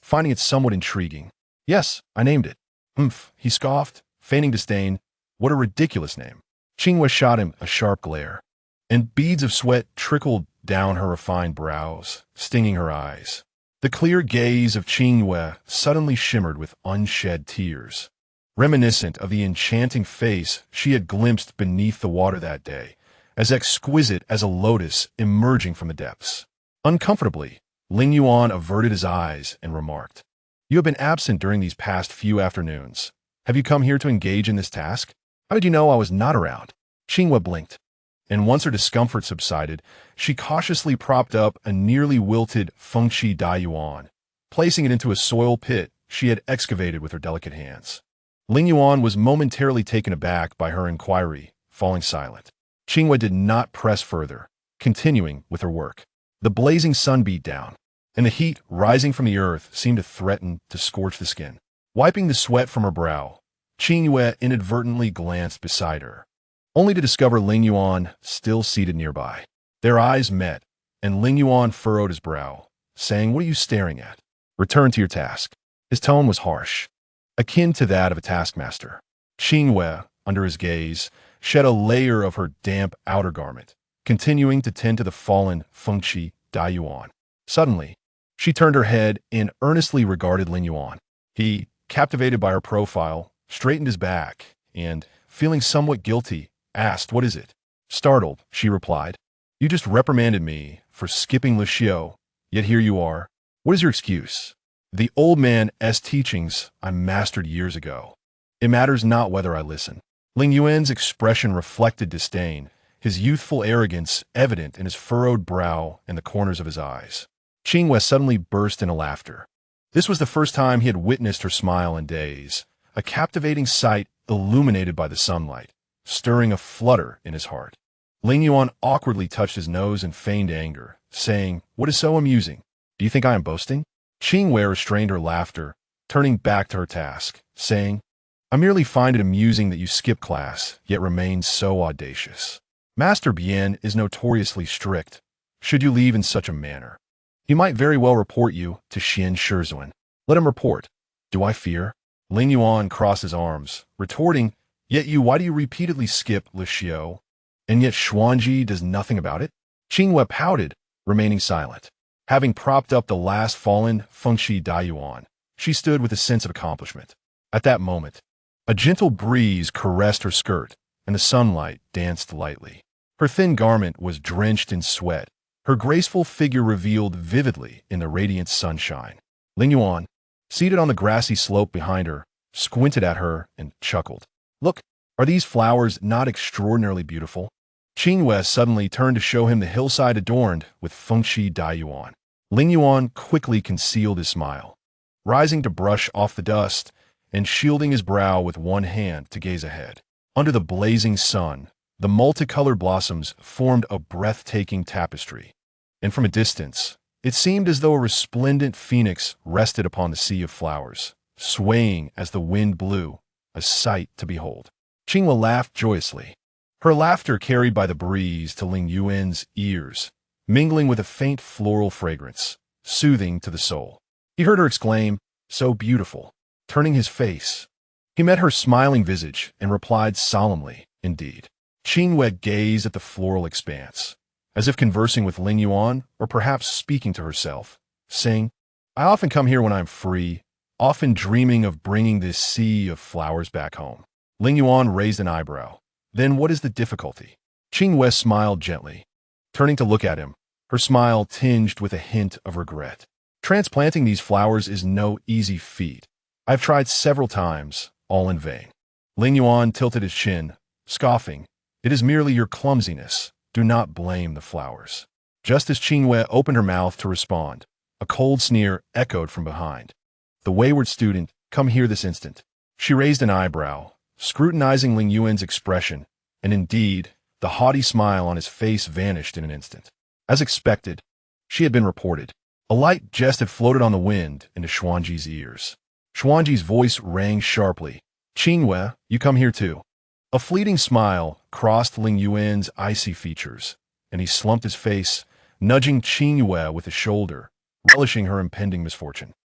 S1: finding it somewhat intriguing. "Yes, I named it." "Humph," he scoffed, feigning disdain. "What a ridiculous name." Qingyue shot him a sharp glare, and beads of sweat trickled down her refined brows, stinging her eyes. The clear gaze of Qingyue suddenly shimmered with unshed tears, reminiscent of the enchanting face she had glimpsed beneath the water that day, as exquisite as a lotus emerging from the depths. Uncomfortably, Lingyuan averted his eyes and remarked, "You have been absent during these past few afternoons. Have you come here to engage in this task? How did you know I was not around?" Qingyue blinked, and once her discomfort subsided, she cautiously propped up a nearly wilted Fengqi Dayuan, placing it into a soil pit she had excavated with her delicate hands. Lingyuan was momentarily taken aback by her inquiry, falling silent. Qingyue did not press further, continuing with her work. The blazing sun beat down, and the heat rising from the earth seemed to threaten to scorch the skin. Wiping the sweat from her brow, Qingyue inadvertently glanced beside her, only to discover Lingyuan still seated nearby. Their eyes met, and Lingyuan furrowed his brow, saying, "What are you staring at? Return to your task." His tone was harsh, akin to that of a taskmaster. Qingyue, under his gaze, shed a layer of her damp outer garment, continuing to tend to the fallen Fengqi Dayuan. Suddenly, she turned her head and earnestly regarded Lingyuan. He, captivated by her profile, straightened his back and, feeling somewhat guilty, asked, "What is it?" Startled, she replied, "You just reprimanded me for skipping Le Xiao, yet here you are. What is your excuse?" "The old man's teachings I mastered years ago. It matters not whether I listen." Lingyuan's expression reflected disdain, his youthful arrogance evident in his furrowed brow and the corners of his eyes. Qingyue suddenly burst into laughter. This was the first time he had witnessed her smile in days, a captivating sight illuminated by the sunlight, stirring a flutter in his heart. Lingyuan awkwardly touched his nose in feigned anger, saying, "What is so amusing? Do you think I am boasting?" Qingyue restrained her laughter, turning back to her task, saying, "I merely find it amusing that you skip class, yet remain so audacious. Master Bian is notoriously strict. Should you leave in such a manner, he might very well report you to Xian Shizuan. Let him report. Do I fear?" Lingyuan crossed his arms, retorting, "Yet you, why do you repeatedly skip Le Xiao? and yet Xuanji does nothing about it? Qingyue pouted, remaining silent. Having propped up the last fallen Fengshi Daiyuan, she stood with a sense of accomplishment. At that moment, a gentle breeze caressed her skirt, and the sunlight danced lightly. Her thin garment was drenched in sweat, her graceful figure revealed vividly in the radiant sunshine. Lingyuan, seated on the grassy slope behind her, squinted at her and chuckled. "Look, are these flowers not extraordinarily beautiful?" Qingyue suddenly turned to show him the hillside adorned with Fengshi Daiyuan. Lingyuan quickly concealed his smile, rising to brush off the dust and shielding his brow with one hand to gaze ahead. Under the blazing sun, the multicolored blossoms formed a breathtaking tapestry, and from a distance, it seemed as though a resplendent phoenix rested upon the sea of flowers, swaying as the wind blew, a sight to behold. Qingyue laughed joyously, her laughter carried by the breeze to Lingyuan's ears, mingling with a faint floral fragrance, soothing to the soul. He heard her exclaim, "So beautiful," turning his face. He met her smiling visage and replied solemnly, "Indeed." Qingyue gazed at the floral expanse, as if conversing with Lingyuan or perhaps speaking to herself, saying, "I often come here when I'm free, often dreaming of bringing this sea of flowers back home." Lingyuan raised an eyebrow. "Then what is the difficulty?" Qingyue smiled gently, turning to look at him, her smile tinged with a hint of regret. "Transplanting these flowers is no easy feat. I've tried several times, all in vain." Lingyuan tilted his chin, scoffing, "It is merely your clumsiness. Do not blame the flowers." Just as Qingyue opened her mouth to respond, a cold sneer echoed from behind. "The wayward student, come here this instant." She raised an eyebrow, scrutinizing Lingyuan's expression, and indeed, the haughty smile on his face vanished in an instant. As expected, she had been reported. A light jest had floated on the wind into Xuanji's ears. Xuanji's voice rang sharply. "Qingyue, you come here too." A fleeting smile crossed Lingyuan's icy features, and he slumped his face, nudging Qingyue with a shoulder, relishing her impending misfortune.